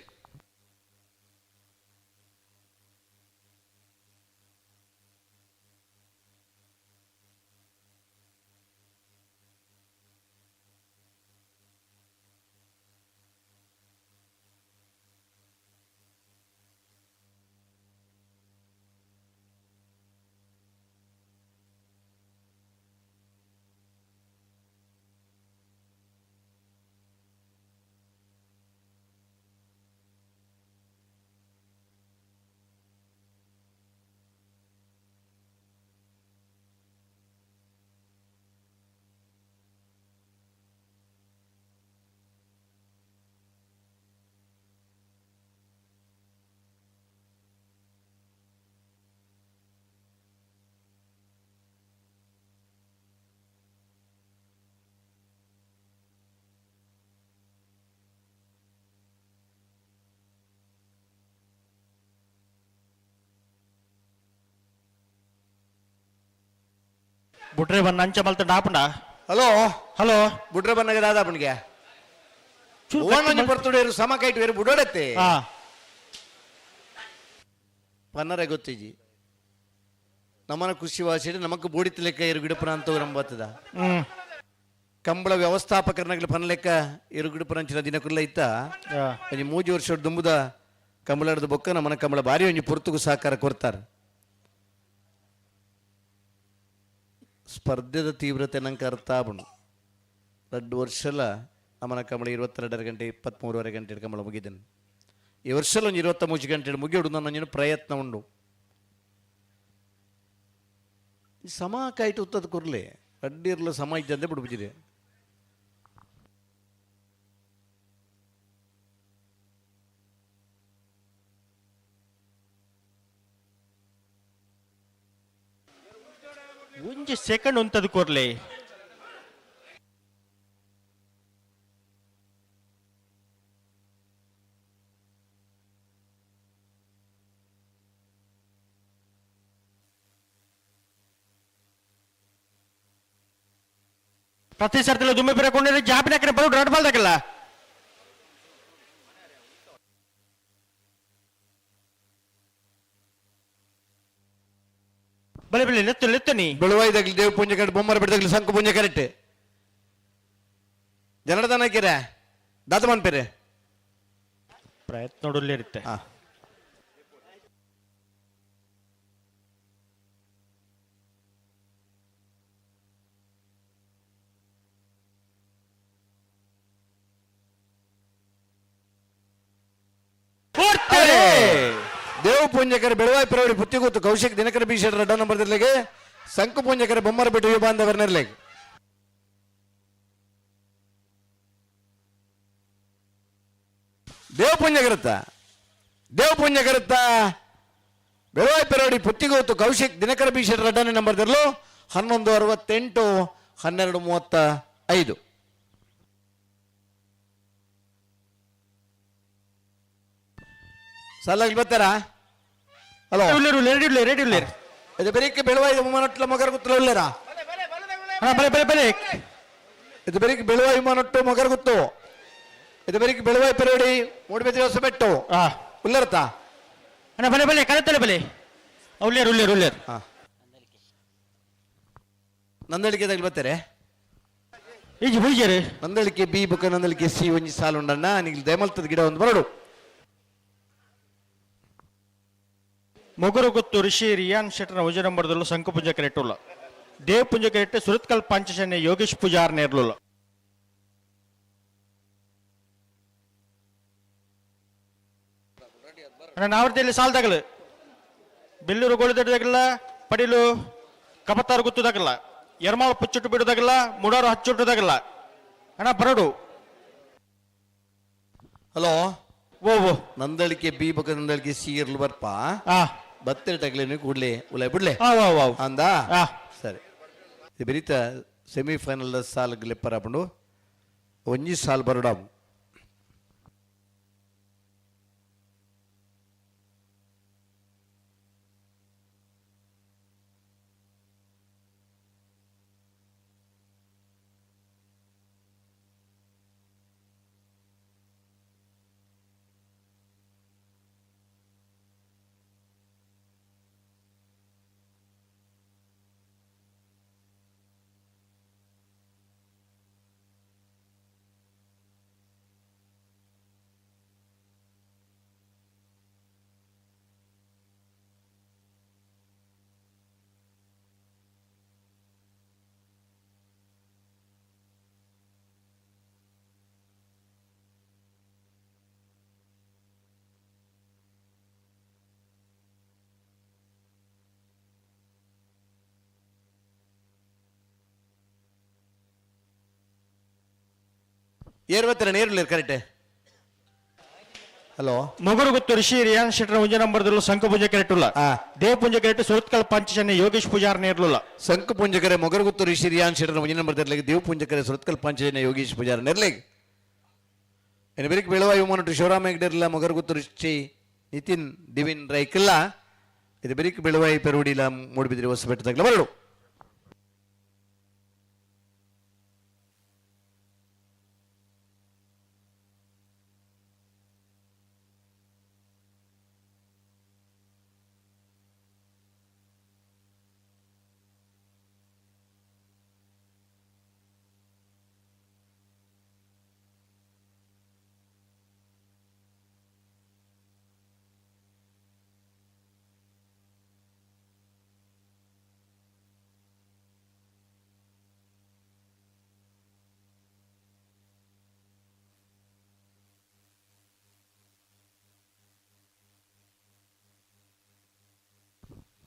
ಬುಟ್ರೆ ಬನ್ನ ಅಂಚ ಮಲ್ತ ಡಾಪುಂಡ ಹಲೋ ಬುಡ್ರೆ ಬನ್ನಗ ದಾದಾಪನಿಗೆ ಓನೊಂಜಿ ಪರ್ತುಡೇರು ಸಮ ಕೈಟ್ ಬೇರೆ ಬುಡೋಡತ್ತೆ ಪನ್ನರೆ ಗೊತ್ತಿಜಿ ನಮ್ಮನ ಖುಷಿ ವಾಸಿಡ್ ನಮಕ್ ಬೋಡಿತ ಲೆಕ್ಕ ಇರುಗಿಡಪುರ ಅಂತ ಬರ್ತದ ಕಂಬಳ ವ್ಯವಸ್ಥಾಪಕರನಾಗ್ಲಿ ಪನ್ನ ಲೆಕ್ಕ ಇರುಗಿಡಪುರ ಅಂಚಿನ ದಿನಕ್ಕಲ್ಲ ಇತ್ತ ಒಂಜಿ 3 ವರ್ಷ ದುಂಬುದ ಕಂಬಳದ ಬೊಕ್ಕ ನಮ್ಮನ ಕಂಬಳ ಬಾರಿ ಒಂಜಿ ಪುರ್ತುಗು ಸಹಕಾರ ಕೊಡ್ತಾರೆ ಸ್ಪರ್ಧೆದ ತೀವ್ರತೆ ನಂಗೆ ಅರ್ಥ ಆಗ್ಬಣ್ಣು 2 ವರ್ಷಲ ನಮ್ಮನ ಕಂಬಳ 22 ಗಂಟೆ 23 ಗಂಟೆ ಕಂಬಳ ಮುಗಿದ್ದೇನೆ ಈ ವರ್ಷಲ ಒಂದು 23 ಗಂಟೆ ಮುಗಿಯೋಡು ನನ್ನ ಪ್ರಯತ್ನ ಉಂಡು ಸಮ ಕಾಯ್ತು ಉತ್ತದ ಕೊರ್ಲೆ ಅಡ್ಡಿರ್ಲ ಸಮ ಇದ್ದಂತೆ ಬಿಡ್ಬಿಟ್ಟಿದೆ ಒಂಜಿ ಸೆಕೆಂಡ್ ಉಂಟದು ಕೊರ್ಲೆ ಪ್ರತಿ ಸರ್ತಿಲ ದುಮ್ಮೆ ಬೇರೆ ಜಾಬಿನ ಕಡೆ ಬರೋದು ರಡ್ ಬಾಲ್ದಾಗಲ್ಲ ಬಲೆ ಬಲೆ ಲೆತ್ತನಿ ಬೆಳವಾಯ್ದಾಗ್ಲಿ ದೇವ್ ಪುಂಜ ಕರೆಕ್ಟ್ ಬೊಮ್ಮರ ಬಿಡದಾಗ್ಲಿ ಶಂಕು ಪುಂಜ ಕರೆಕ್ಟ್ ಜನರದನ ಕೇರೆ ದಾತಮನ್ ಪೇರೆ ಪ್ರಯತ್ನ ನೋಡಲ್ಲೇ ಇರುತ್ತೆ ಪುಂಜಕರ ಬೆಳವಾಯಿ ಪೆರವಡಿ ಪುತ್ತಿಗುತ್ತು ಕೌಶಿಕ್ ದಿನಕರ ಬಿ ಶೆಟ್ಟರ್ ಅಡ್ಡ ನಂಬರ್ ಇರ್ಲಿಗೆ ಸಂಕು ಪುಂಜಕರ ಬೊಮ್ಮರ ಬಿಟ್ಟು ಯುವ ಬಾಂಧವರ್ನಿರ್ಲಿಗೆ ದೇವ್ ಪುಂಜಕರುತ್ತ ಬೆಳವಾಯಿ ಪೆರವಡಿ ಪುತ್ತಿಗುತ್ತು ಕೌಶಿಕ್ ದಿನಕರ ಬಿ ಶೆಟ್ಟರ್ ಅಡ್ಡನೇ ನಂಬರ್ ಇರಲು 11:68 12:35 ಸಾಲಾಗಿ ಬರ್ತಾರಾ ಹಲೋ ರೆಡಿ ಇದು ಬೆರಿಕೆ ಬೆಳವಾಯಿ ವಿಮಾನೊಟ್ಲ ಮೊಗರ ಗುತ್ತಲ ಉಳ್ಳೇರಾ ಇದು ಬೆರಿಕೆ ಬೆಳವಾಯಿ ವಿಮಾನೊಟ್ಟು ಮೊಗರ ಗುತ್ತು ಇದು ಬೆರಿಕೆ ಬೆಳವಾಯಿ ಪೆರವಡಿ ಮೂಡಿಬಿದ್ರೆ ಹೊಸಬೆಟ್ಟು ಉಲ್ಲರ್ತಾ ಅಣ್ಣ ಬಲೆ ಕರೆತಲೆ ಬಲೆ ಉಳ್ಳೇರು ನಂದಳಿಕೆ ಬರ್ತಾರೆ ಈಜಿ ಬುಳಿಜೇರಿ ನಂದಳಿಕೆ ಬಿ ಬುಕ್ಕ ನಂದಳಿಕೆ ಸಿ ಒಂಜಿ ಸಾಲು ಉಂಡಣ್ಣ ನಿಗ್ಲಿ ದಯಮಲ್ತದ ಗಿಡ ಒಂದು ಬರಡು ಮೊಗರು ಗೊತ್ತು ಋಷಿ ರಿಯಾನ್ ಶೆಟ್ಟರ್ನ ಉಜ ನಂಬರ್ದಲ್ಲೂ ಸಂಕು ಪುಂಜ ಕರೆಕ್ಟುಲ್ಲ ದೇವ್ ಪುಂಜ ಕರೆಕ್ಟ್ ಸುರತ್ಕಲ್ ಪಂಚಶನ್ಯ ಯೋಗೇಶ್ ಪೂಜಾರ್ ನೇರ್ಲುಲ್ಲ ನಾವರ್ತಿಯಲ್ಲಿ ಸಾಲ್ದಾಗಲ್ಲ ಬೆಲ್ಲೂರು ಗೋಳಿದಡ್ದಾಗಲ್ಲ ಪಡಿಲು ಕಪತ್ತಾರು ಗುತ್ತದಾಗಲ್ಲ ಎರ್ಮಾಳು ಪುಚ್ಚುಟ್ಟು ಬಿಡೋದಾಗಲ್ಲ ಮುಡಾರು ಹಚ್ಚುಟ್ಟದಾಗಲ್ಲ ಅಣ್ಣ ಬರಡು ಹಲೋ ಓ ನಂದಳಿಕೆ ಬಿ ಬುಕ್ಕ ನಂದಳಿಕೆ ಸಿ ಇರ್ಲು ಬರ್ಪ ಬತ್ತೆರ ಟಗ್ಲೇನು ಕೂಡ್ಲೆ ಉಲಾಯ್ ಬಿಡ್ಲೆ ಅಂದ ಸರಿ ಇದು ಬೆರೀತ ಸೆಮಿಫೈನಲ್ ಸಾಲ್ ಲೆಪ್ಪರ ಹಾಕೊಂಡು ಒಂಜಿ ಸಾಲ್ ಬರಡಾಮ್ ನೇರು ಕರೆಕ್ಟ್ ಹಲೋ ಮೊಗರು ಗೊತ್ತು ಋಷಿ ರಿಯಾನ್ ಶೆಟ್ಟರ್ ಉಂಜ ನಂಬರ್ದಲ್ಲೂ ಸಂಕು ಪೂಜೆ ಕರೆಕ್ಟುಲ್ಲ ದೇವ್ ಪುಂಜ ಕರೆಕ್ಟ್ ಸುರತ್ಕಲ್ ಪಂಚಶನ್ಯ ಯೋಗೇಶ್ ಪೂಜಾರ್ ನೇರ್ಲುಲ್ಲ ಸಂಕು ಪುಂಜಕರೆ ಮೊಗರು ಗುತ್ತು ಋಷಿ ರಿಯಾನ್ ಶೆಟ್ಟರ್ ಒಂಜಿ ನಂಬರ್ ಇರ್ಲಿಕ್ಕೆ ದೇವ್ ಪುಂಜಕರೆ ಸುರತ್ಕಲ್ ಪಂಚಜನ್ಯ ಯೋಗೇಶ್ ಪೂಜಾರ್ ನೆರ್ಲಿಗೆ ಇನ್ನು ಬೆರಿಕ್ ಬೆಳವಾಯಿ ವಿಮಾನಟ್ಟು ಶಿವರಾಮ ಹೆಗ್ಡೆರ್ಲ ಮೊಗರು ಗುತ್ತು ಋಷಿ ನಿತಿನ್ ದಿವಿನ್ ರೈಕಿಲ್ಲ ಇದು ಬೆರಿಕ್ ಬೆಳವಾಯಿ ಪೆರುಡಿಲ ಮೂಡಿಬಿದ್ರಿ ಹೊಸಬೆಟ್ಟದಾಗಲ ಬರಡು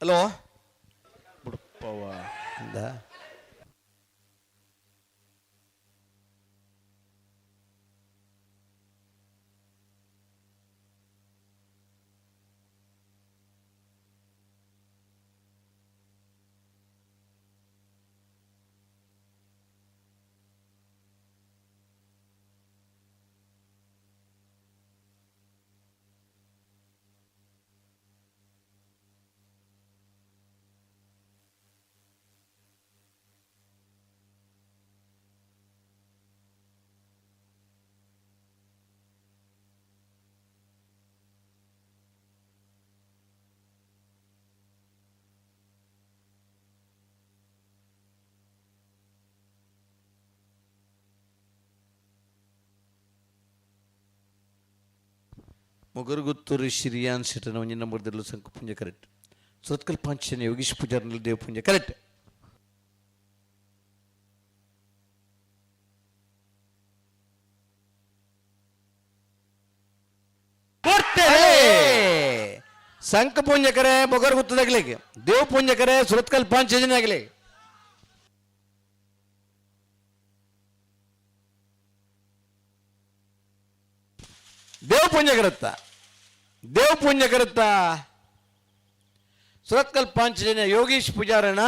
ಹಲೋ ಮೊಗರುಗುತ್ತೂರು ಶ್ರೀಯಾನ್ ಶೆಟ್ಟರ್ನ ಒಂಜಿ ನಂಬರ್ದಲ್ಲೂ ಸಂಕು ಪುಂಜ ಕರೆಕ್ಟ್ ಸುರತ್ಕಲ್ ಪಂಚಶನ್ಯ ಯೋಗೀಶ್ ಪೂಜಾರ್ ದೇವ್ ಪುಂಜ ಕರೆಕ್ಟ್ ಸಂಕ ಪುಂಜಕರೆ ಮೊಗರ್ ಗುತ್ತದಾಗ್ಲಿಕ್ಕೆ ದೇವ್ ಪುಂಜಕರೆ ಸುರತ್ಕಲ್ ಪಾಂಚ್ ಯೋಜನೆ ಆಗಲಿ ದೇವ್ ಪುಂಜಕರತ್ತ ಸುರತ್ಕಲ್ ಪಾಂಚ್ ಯೋಜನೆ ಯೋಗೀಶ್ ಪೂಜಾರಣ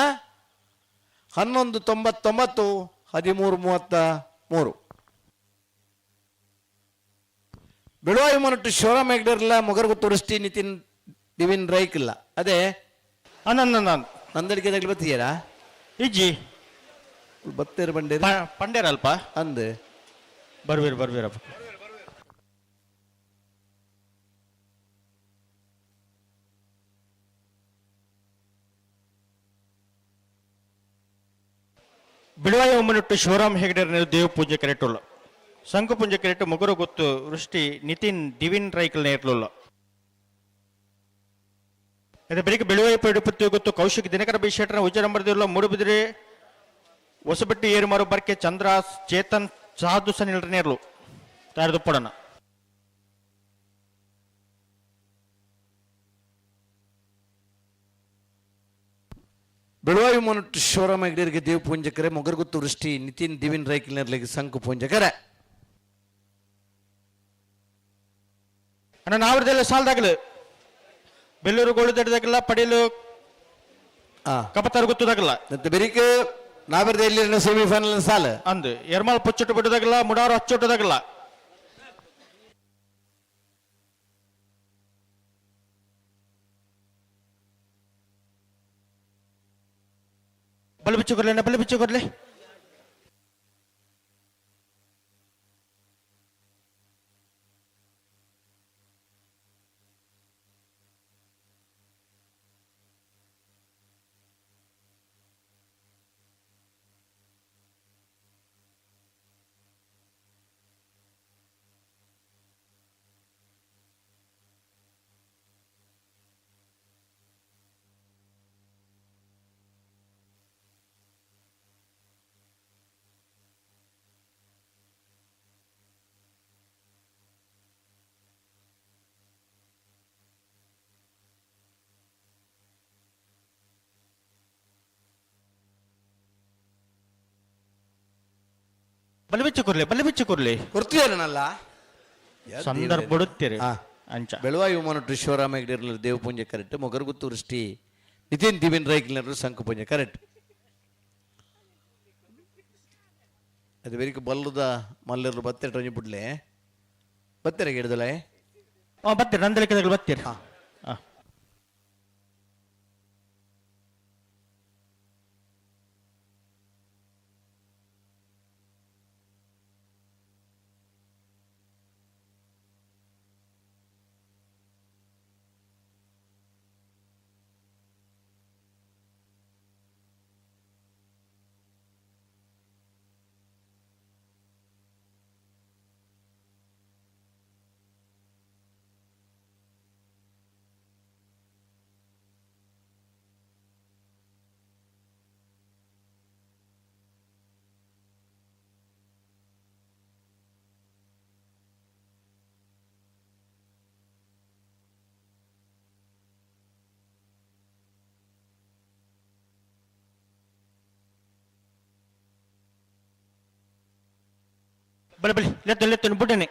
1199 1333 ಬೆಳುವಾಯಿ ಮನಟ್ಟು ಶಿವರಾಮ್ ಹೆಗ್ಡರ್ಲ ಮೊಗರ್ಗುತ್ತು ವೃಷ್ಟಿ ನಿತಿನ್ ದಿವಿನ್ ರೈಕಿಲ್ಲ ಅದೇ ನಂದಡಿಕೆ ಬತ್ತೀಯರಾ ಇಜ್ಜಿ ಬತ್ತೇರು ಬಂಡೇರು ಪಂಡೇರಲ್ಪ ಅಂದೆ ಬರ್ವೀರಪ್ಪ ಬಿಡುವಾಯ ಒಮ್ಮನಿಟ್ಟು ಶಿವರಾಮ್ ಹೆಗ್ಡರ್ ದೇವ್ ಪೂಜೆ ಕರೆಕ್ಟುಲ್ಲ ಸಂಘ ಪೂಜೆ ಕರೆಕ್ಟ್ ಮುಗುರು ಗೊತ್ತು ವೃಷ್ಟಿ ನಿತಿನ್ ದಿವಿನ್ ರೈಕಲ್ ನೇರ್ಲುಲ್ಲ ಅದೇ ಬೆಳಿಗ್ಗೆ ಬೆಳುವಾಯಿ ಪೈಡುಪತ್ತಿ ಗೊತ್ತು ಕೌಶಿಕ್ ದಿನಕರ ಬಿ ಶೆಟ್ರ ಉಜ್ಜ ನಂಬರ್ದಿಲ್ಲ ಮೂಡುಬಿದಿರೆ ಹೊಸಬಟ್ಟಿ ಏರುಮಾರು ಬರ್ಕೆ ಚಂದ್ರ ಚೇತನ್ ಸಾಧು ಸನಿಲ್ರ ನೇರ್ಲು ತಾರದು ಪಡಣ ಬೆಳುವಾಯಿ ಮನಟ್ಟು ಶಿವರಾಮ್ ಹೆಗ್ಡರ್ಗೆ ದೇವ್ ಪೂಂಜಕರೆ ಮೊಗರ್ಗುತ್ತು ವೃಷ್ಟಿ ನಿತಿನ್ ದಿವಿನ್ ರೈಕಿಲ್ನರ್ಲಿಗೆ ಸಂಕು ಪೂಂಜಕರೆ ಅಣ್ಣ ನಾವ್ರದೆಲ್ಲ ಸಾಲದಾಗಲು ಬೆಲ್ಲೂರು ಗೋಳುದಡ್ದಾಗಲ್ಲ ಪಡೀಲು ಕಪತ್ತಾರು ಗೊತ್ತದಾಗಲ್ಲ ಬೆರಿಕೆ ನಾವಿರ್ದ ಇಲ್ಲಿ ಸೆಮಿಫೈನಲ್ ಸಾಲ ಅಂದು ಎರ್ಮಾಲ್ ಪೊಚ್ಚೊಟ್ಟು ಬಿಡೋದಾಗಲ್ಲ ಮುಡಾರು ಹಚ್ಚೊಟ್ಟದಾಗಲ್ಲ ಬಲು ಬಿಚ್ಚು ಕೊರ್ಲೆ ಬಲು ಬಿಚ್ಚು ಕೊರ್ಲೆ ಕೊಡ್ತೀಯನಲ್ಲ ಸಂದರ್ಭ ಬಿಡುತ್ತೀರಿ ಅಂಚ ಬೆಳುವಾಯಿ ಮನಟ್ಟು ಶಿವರಾಮ್ ಹೆಗ್ಡರ್ಲ ದೇವ್ ಪೂಂಜೆ ಕರೆಕ್ಟ್ ಮೊಗರ್ಗುತ್ತು ವೃಷ್ಟಿ ನಿತಿನ್ ದಿವಿನ್ ರೈಕಿಲ್ನರು ಸಂಕು ಪೂಂಜೆ ಕರೆಕ್ಟ್ ಅದು ಬೆರಿಕೆ ಬಲ್ಲುದ ಮಲ್ಲರು ಬತ್ತೆ ಟೊಂಜಿ ಬಿಡ್ಲೆ ಬತ್ತೆರೆ ಗಿಡದಲ್ಲ ಬತ್ತೀರಿ ನಂದಲಿಕೆ ಬತ್ತೀರಿ ಬಲಿ ಲೆತ್ತು ಬುಡ್ಡನೆ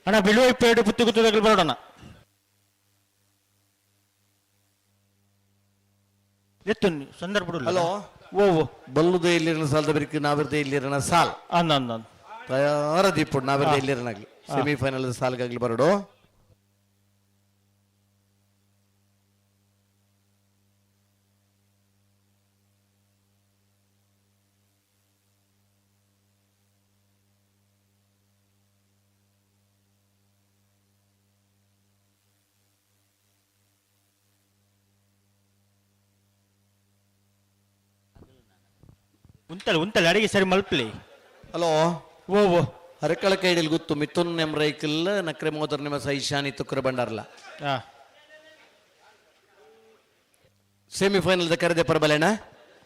ಅಣ್ಣ ಬಿಳುವ ಪೇಡು ಪುತ್ತಿ ಗುತ್ತದಲ್ಲಿ ಬರೋಣ ಎತ್ತು ಸಂದರ್ಭ ಹಲೋ ಓ ಬಲ್ಲುದ ಇಲ್ಲಿರನ ಸಾಲದ ಬರೀಕ್ ನಾವಿರ್ದ ಇಲ್ಲಿರನ ಸಾಲ್ ಅಂದ ತಯಾರ ದೀಪುಡ್ ನಾವಿರ್ದ ಇಲ್ಲಿರನಾಗ್ಲಿ ಸೆಮಿಫೈನಲ್ ಸಾಲ್ಗಾಗ್ಲಿ ಬರೋಡು ಉಂತಲ್ಲ ಅಡಿಗೆ ಸರಿ ಮಲ್ಪಲಿ ಹಲೋ ಓ ಹರಕಳ ಕೈಡಿಲ್ ಗೊತ್ತು ಮಿಥುನ್ ನೆಮ್ರೈಕಲ್ ನಕ್ರೆ ಮೋದರ್ ನಿಮ್ಮ ಸೈಶಾನಿ ತುಕ್ರ ಬಂಡಾರ್ಲ ಸೆಮಿಫೈನಲ್ ಕರೆದೆ ಪರಬಲೇನ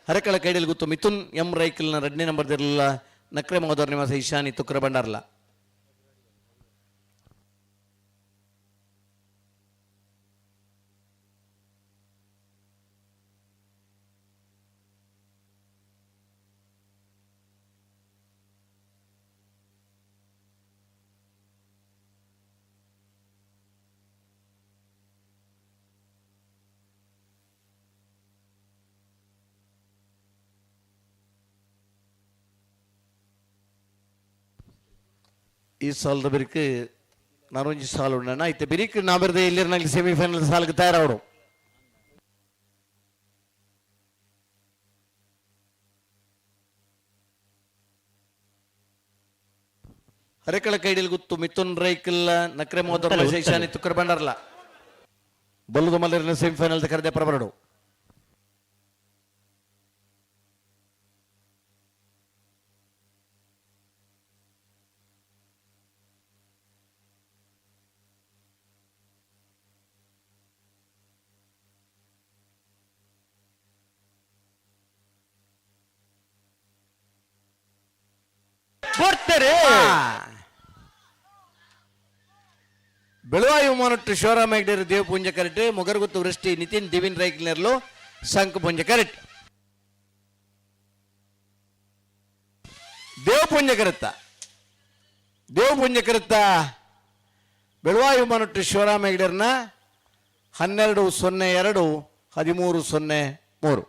ಹರಕಳ ಕೈಡಿಲ್ ಗೊತ್ತು ಮಿಥುನ್ ಎಂ ರೈಕಲ್ ನ 2ನೇ ನಂಬರ್ ದಿರಲ್ಲ ನಕ್ರೆ ಮೋದರ್ ನಿಮ್ಮ ಸೈಶಾನಿ ತುಕ್ರ ಬಂಡಾರ್ಲ ಈ ಸಾಲದ ಬಿರಿಕ್ ನಾರೊಂಜಿ ಸಾಲ್ ಉಂಡಣ್ಣ ಐತೆ ಬಿರಿಕ್ ನಾ ಬರ್ದೆ ಇಲ್ಲಿರ್ನಾಗ್ಲಿ ಸೆಮಿಫೈನಲ್ ಸಾಲ್ಗೆ ತಯಾರಾವಡು ಹರಕಳ ಕೈಡಿಲ್ ಗುತ್ತು ಮಿಥುನ್ ರೈಕಲ್ ನಕ್ರೆ ಮೋದರ್ ಶೈಶಾನಿ ತುಕ್ರ ಬಂಡಾರ್ಲ ಬಲ್ಲುದ ಮಲ್ಲರಿನ ಸೆಮಿಫೈನಲ್ ಕರೆದೆ ಪರಬರಡು ಬೆಳುವಾಯು ಮಾನಟ್ಟು ಶಿವರಾಮ ಹೆಗ್ಡೇರು ದೇವ್ ಪುಂಜ ಕರೆಕ್ಟ್ ಮುಗರ್ಗುತ್ತು ವೃಷ್ಟಿ ನಿತಿನ್ ದಿವಿನ್ ರೈಕ್ಲರ್ಲು ಶಂಕು ಪುಂಜ ಕರೆಕ್ಟ್ ದೇವ್ ಪುಂಜ ಕರುತ್ತ ಬೆಳುವಾಯು ಮಾನಟ್ಟು ಶಿವರಾಮ ಹೆಗ್ಡೇರ್ನ 12-02 13-03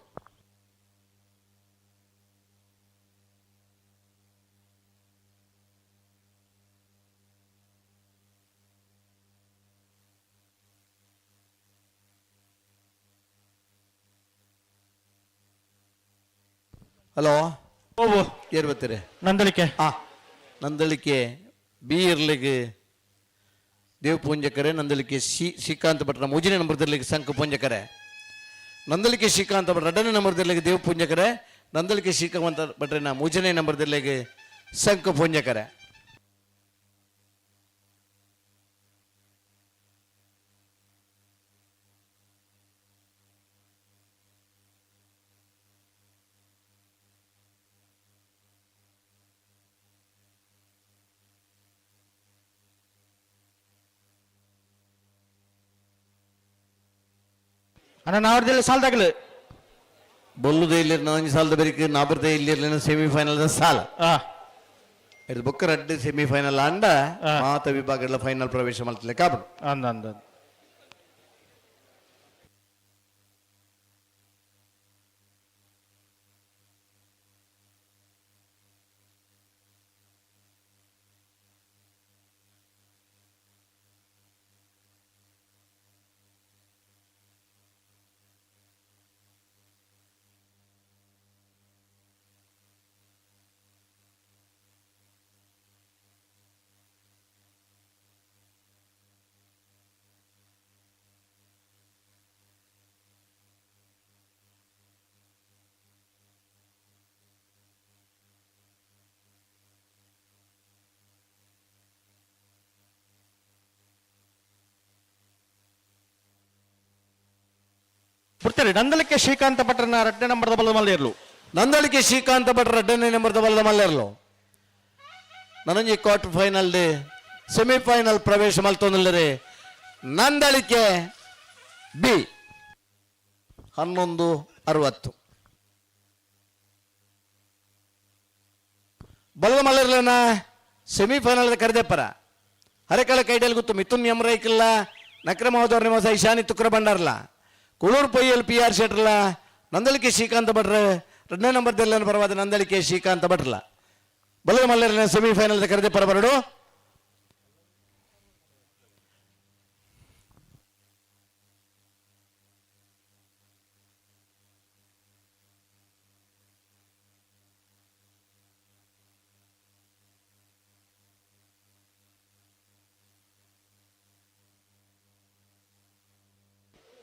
ಹಲೋ ಏರ್ ಬರ್ತೀರಿ ನಂದಳಿಕೆ ನಂದಳಿಕೆ ಬಿ ಇರ್ಲಿಕ್ಕೆ ದೇವ್ ಪೂಂಜಕರೆ ನಂದಳಿಕೆ ಶ್ರೀಕಾಂತ್ ಭಟ್ರ 3ನೇ ನಂಬರ್ದಲ್ಲಿಗೆ ಸಂಕ ಪೂಂಜಕರೆ ನಂದಳಿಕೆ ಶ್ರೀಕಾಂತ್ ಭಟ್ರ 2ನೇ ನಂಬರ್ದಲ್ಲಿಗೆ ದೇವ್ ಪೂಂಜಕರೆ ನಂದಳಿಕೆ ಶ್ರೀಕಾಂತ್ ಭಟ್ರನ 3ನೇ ನಂಬರ್ದಲ್ಲಿಗೆ ಸಂಕ ಪೂಂಜಕರೆ ಅಣ್ಣ ನಾವ್ರದಲ್ಲಿ ಸಾಲ್ದಾಗಲು ಬೊಲ್ಲುದೇ ಇಲ್ಲಿ ನಾಂಜಿ ಸಾಲದ ಬರೀಕ್ ನಾಬರ್ದೇ ಇಲ್ಲಿ ಸೆಮಿಫೈನಲ್ ಸಾಲ ಇದು ಬುಕ್ಕ 2 ಸೆಮಿಫೈನಲ್ ಅಂಡ ಮಾತ ವಿಭಾಗಗಳ ಫೈನಲ್ ಪ್ರವೇಶ ಮಾಡ್ತಿಲ್ಲ ಕಾಬು ಅಂದ ಬಿಡ್ತಾರೆ ನಂದಳಿಕೆ ಶ್ರೀಕಾಂತ ಭಟ್ರನ 2ನೇ ನಂಬರ್ದ ಬಲ್ಲದ ಮಲ್ಲ ಇರ್ಲು ನಂದಳಿಕೆ ಶ್ರೀಕಾಂತ ಭಟ್ರ 2ನೇ ನಂಬರ್ದ ಬಲ್ಲದ ಮಲ್ಲ ಇರ್ಲು ನನಂಜಿ ಕ್ವಾರ್ಟರ್ ಫೈನಲ್ ಸೆಮಿಫೈನಲ್ ಪ್ರವೇಶ ಮಲ್ತೊಂದಿಲ್ಲರೆ ನಂದಳಿಕೆ ಬಿ 11-60 ಬಲ್ಲದ ಮಲ್ಲ ಇರ್ಲನ ಸೆಮಿಫೈನಲ್ ಕರೆದೆ ಪರ ಹರೆಕಳ ಕೈಡಲ್ ಗುತ್ತು ಮಿಥುನ್ ಯಮರೈಕಿಲ್ಲ ನಕ್ರ ಮಹೋದರ ನಿವಾಸ ಇಶಾನಿ ತುಕ್ರ ಬಂಡಾರ್ಲ ಕುಳೂರು ಪೊಯ್ಯಲ್ ಪಿ ಆರ್ ಶೆಟ್ರಲ್ಲ ನಂದಳಿಕೆ ಶ್ರೀಕಾಂತ ಭಟ್ರ 2ನೇ ನಂಬರ್ದಲ್ಲಿ ಪರವಾದ ನಂದಳಿಕೆ ಶ್ರೀಕಾಂತ ಭಟ್ರಲ್ಲ ಬಲದ ಮಲ್ಲರಿನ ಸೆಮಿಫೈನಲ್ ಕರೆದೆ ಪರಬರಡು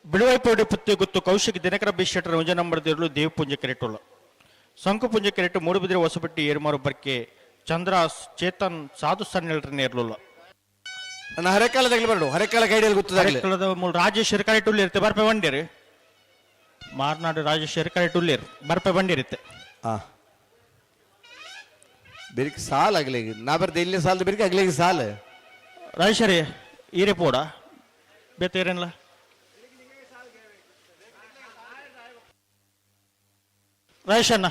ಬಿಳುವೈಪೋಡಿ ಪುತ್ತಿ ಗುತ್ತು ಕೌಶಿಕ್ ದಿನಕರ ಬಿ ಶೆಟ್ಟರ್ ಒಂಜ ನಂಬರ್ದಿರಲು ದೇವ್ ಪುಂಜ ಕೆರೆಟುಳ್ಳ ಸಂಕು ಪುಂಜ ಕೆರೆಟ್ಟು ಮೂಡುಬಿದ್ರೆ ಹೊಸಬಟ್ಟಿ ಏರ್ಮಾರು ಬರ್ಕೆ ಚಂದ್ರಾಸ್ ಚೇತನ್ ಸಾಧು ಸಣ್ಣ ಇರ್ಲಿಲ್ಲ ನನ್ನ ಹರೆಕಾಲದಾಗಲಿ ಬರಡು ಹರೆಕಾಲ ಕೈಡಿಯಲ್ಲಿ ಗೊತ್ತದಾಗಲಿ ಮೂಲ ರಾಜೇಶ್ ಕರೆಟುಳ್ಳಿ ಇರುತ್ತೆ ಬರ್ಪೆ ಬಂಡಿರಿ ಮಾರ್ನಾಡು ರಾಜೇಶ್ ಕರೆಟುಳ್ಳಿರ್ ಬರ್ಪೆ ಬಂಡಿರುತ್ತೆ ಬೆರಿಕ್ ಸಾಲ್ ಆಗ್ಲಿ ನಾ ಬರ್ದೆ ಇಲ್ಲಿ ಸಾಲದ ಬೆರಿಕೆ ಆಗ್ಲಿ ಸಾಲ್ ರಾಜೇಶರೇ ಈರೆ ಪೋಡ ಬೇತೇರೇನಲ್ಲ ರಾಜೇಶಣ್ಣ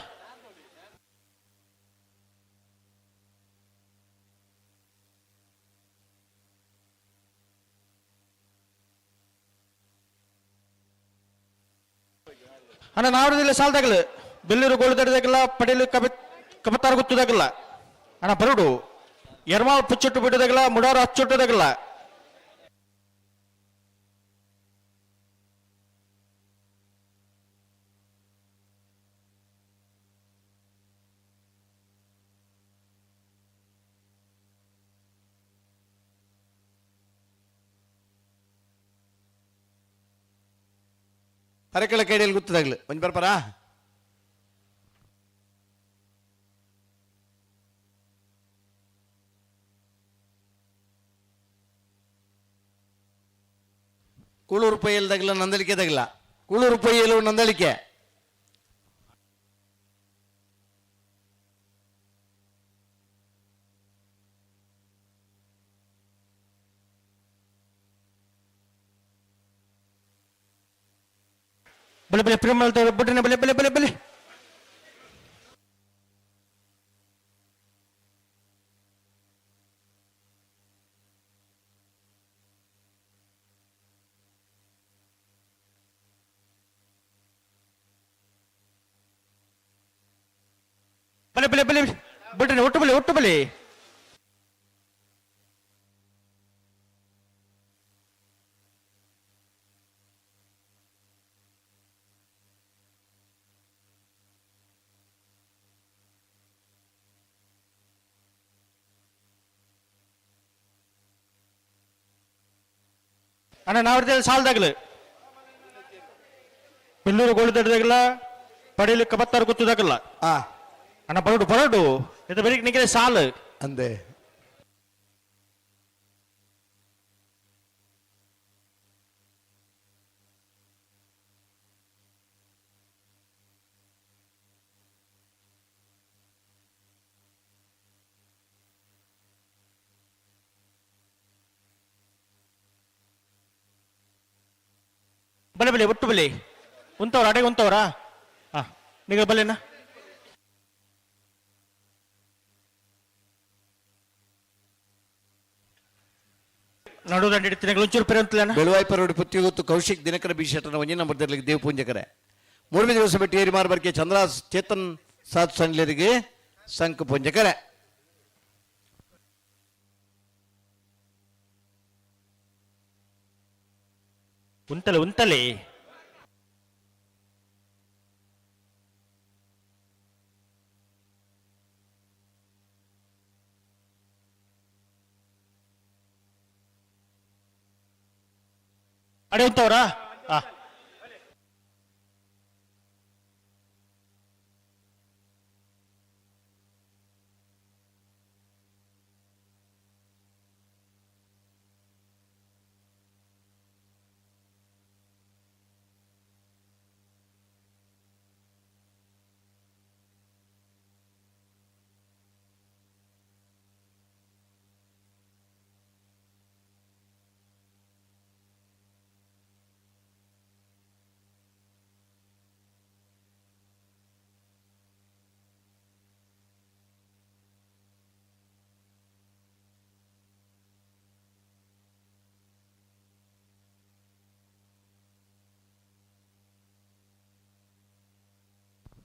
ಅಣ್ಣ ನಾವದಿಲ್ಲ ಸಾಲದಾಗಲ್ಲ ಬೆಲ್ಲೂರು ಗೋಳದಡದಾಗಲ್ಲ ಪಡೀಲು ಕಬತ್ತಾರ ಗೊತ್ತದಾಗಲ್ಲ ಅಣ್ಣ ಬರುಡು ಎರ್ಮಾಳ್ ಪುಚ್ಚೊಟ್ಟು ಬಿಡೋದಾಗಲ್ಲ ಮುಡಾರು ಹಚ್ಚೊಟ್ಟದಾಗಲ್ಲ ಹರೆಕಳ ಕೈಡಿಯಲ್ಲಿ ಗೊತ್ತದಾಗ್ಲಿ ಒಂದ್ ಬರ್ಪರಾ ಕೂಳೂರು ಪೊಯ್ಯಲ್ದಾಗಲ್ಲ ನಂದಳಿಕೆದಾಗಲ್ಲ ಕೂಳೂರು ಪೊಯ್ಯಲು ನಂದಳಿಕೆ ಬಲೆ ಬಲೆ ಪ್ರೇಮ ಬಿಟ್ಟಿನ ಬಲೆ ಬಲೆ ಬಲೆ ಬಲೆ ಬಲೆ ಬಲೆ ಬಲೆ ಬಿಟ್ಟಿನ ಒಟ್ಟು ಬಲೆ ಒಟ್ಟು ಬಲೆ ಅಣ್ಣ ನಾವ್ರದಲ್ಲಿ ಸಾಲದಾಗಲ್ಲ ಬೆಲ್ಲೂರು ಗೋಳದಡ್ದಾಗಲ್ಲ ಪಡೀಲಿ ಕಬತ್ತಾರು ಗೊತ್ತದಾಗಲ್ಲ ಅಣ್ಣ ಬರಡು ಬರಡು ಇದು ಬರೀ ನಿಮಗೆ ಸಾಲು ಅಂದೆ ಬಲೆ ಬಲೆ ಒಟ್ಟು ಬಲೆ ಉಂತವ್ರ ಅಡೆಗೆ ಉಂತವ್ರಾ ನಿಗ ಬಲೆನಾ ನಡುದಂಡಿ ಇಡ್ತೀನಿ ಒಂಚೂರು ಪೇರೆ ಅಂತಲೇನ ಬೆಳುವಾಯ್ಪರೋಡಿ ಪುತ್ತಿ ಗೊತ್ತು ಕೌಶಿಕ್ ದಿನಕರ ಬಿ ಶೆಟ್ಟರ್ನ ಒಂಜಿ ನಂಬರ್ದಲ್ಲಿ ದೇವ್ ಪೂಂಜಕರೆ 3ನೇ ದಿವಸ ಬಿಟ್ಟು ಏರಿಮಾರ್ ಬರ್ಕೆ ಚಂದ್ರಾಸ್ ಚೇತನ್ ಸಾತ್ ಸಣ್ಲರಿಗೆ ಸಂಕ ಪುಂಜಕರೆ ಉಂತಲೆ ಉಂತಲೆ ಅಡೆ ಉಂತವ್ರಾ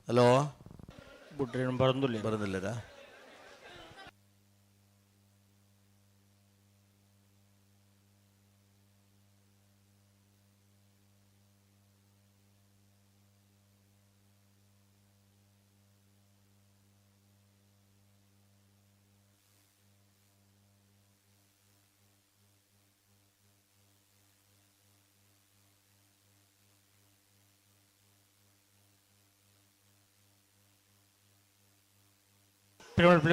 ಹಲೋ ಬಿಡ್ರಿ ಬರಂದಿಲ್ಲ ಬರೋದಿಲ್ಲದ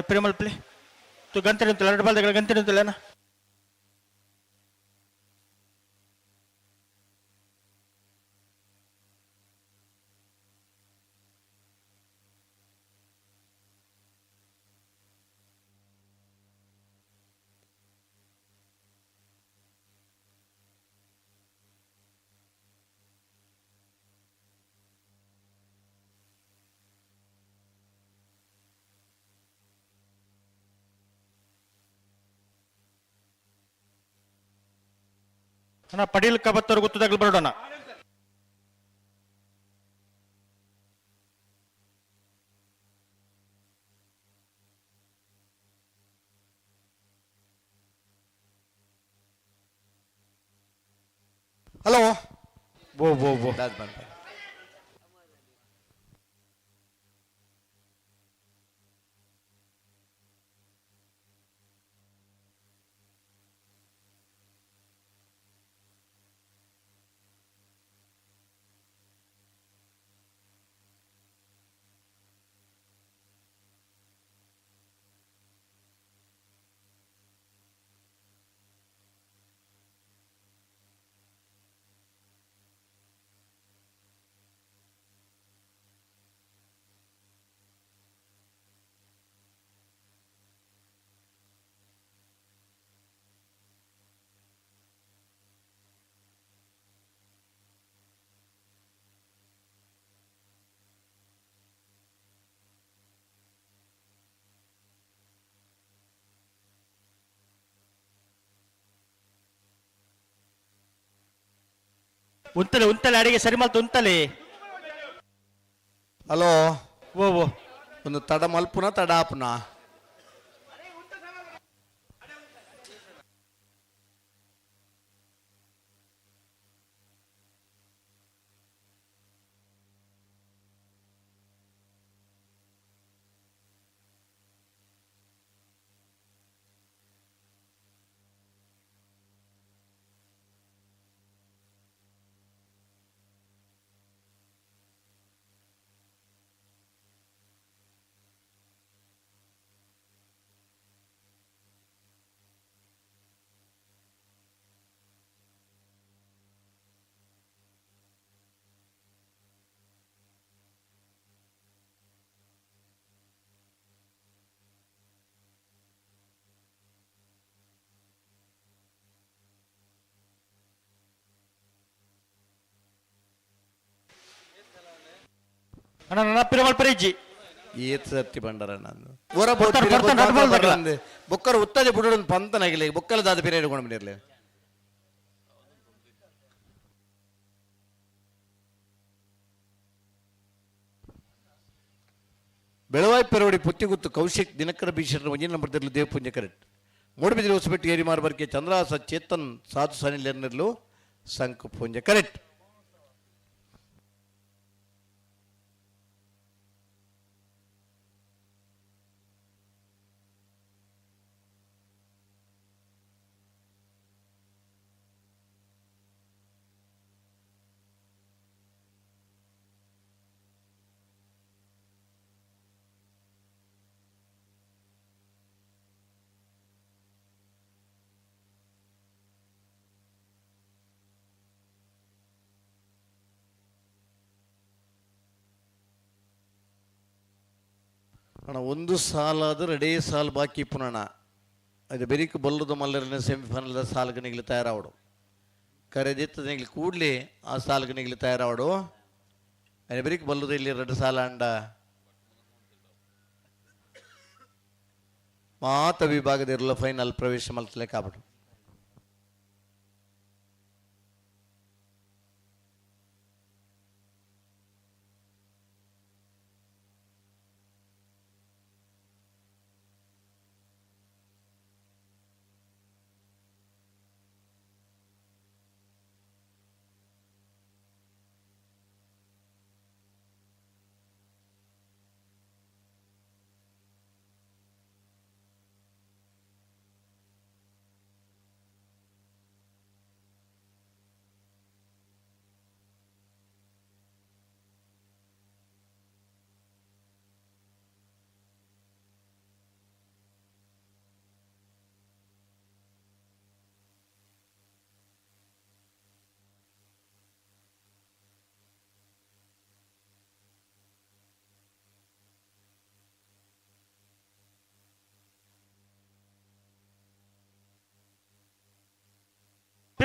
ಪ್ರೇಮಲ್ ಪ್ಲೇ ತು ಗಂಟೆ ನಿಂತಿಲ್ಲ 2 ಬಾಲ್ದಾಗ ಗಂಟೆ ನಿಂತಿಲ್ಲ ಅಣ್ಣ ಪಡೀಲ್ ಕಬತ್ತವ್ರು ಗೊತ್ತದಾಗ್ಲಿ ಬರೋಣ ಹಲೋ ಬೋ ಬೋ ಬೋ ಉಂತಲೆ ಅಡಿಗೆ ಸರಿ ಮಲ್ತು ಉಂತಲೆ ಹಲೋ ಓ ಓ ಒಂದು ತಡ ಮಲ್ಪುನ ತಡ ಆಪುನ ಅಣ್ಣ ನನ್ನ ಪಿರಮಲ್ ಪರಿಜ್ಜಿ ಏತ್ ಸತ್ತಿ ಬಂಡರ ನಾನು ಬೊಕ್ಕರ ಉತ್ತದೆ ಬುಡೊಂದು ಪಂತನಾಗಿಲ್ಲ ಬೊಕ್ಕಲ ದಾದ ಪಿರ ಹಿಡ್ಕೊಂಡು ಬಂದಿರಲಿ ಬೆಳವಾಯಿ ಪೆರವಡಿ ಪುತ್ತಿಗುತ್ತು ಕೌಶಿಕ್ ದಿನಕರ ಭೀಷಣ ಒಂಜಿನ ನಂಬರ್ದಲ್ಲಿ ದೇವ್ ಪುಂಜ ಕರೆಕ್ಟ್ ಮೂಡಬಿದಿರಿ ಹೊಸಬೆಟ್ಟು ಏರಿಮಾರ್ ಬರ್ಕೆ ಚಂದ್ರಾಸ ಚೇತನ್ ಸಾಧು ಸನಿಲೆರ್ನರ್ಲು ಸಂಕು ಪುಂಜ ಕರೆಕ್ಟ್ ಅಣ್ಣ ಒಂದು ಸಾಲಾದ ರೆಡೇ ಸಾಲ್ ಬಾಕಿ ಪುನಣ ಅದು ಬೆರಿಕ್ ಬಲ್ಲದ ಮಲ್ಲರನ್ನ ಸೆಮಿಫೈನಲ್ ಸಾಲ್ಗೆ ನಿಗ್ಲಿ ತಯಾರಾವಡು ಕರೆದಿತ್ತು ನಿಗ್ಲಿ ಕೂಡಲೇ ಆ ಸಾಲ್ಗೆ ನಿಗ್ಲಿ ತಯಾರಾವಡು ಅದು ಬೆರಿಕ್ ಬಲ್ಲದ ಇಲ್ಲಿ 2 ಸಾಲ ಅಂಡ ಮಾತ ವಿಭಾಗದಿರಲ್ಲ ಫೈನಲ್ ಪ್ರವೇಶ ಮಲ್ತಲೆ ಕಾಬಡು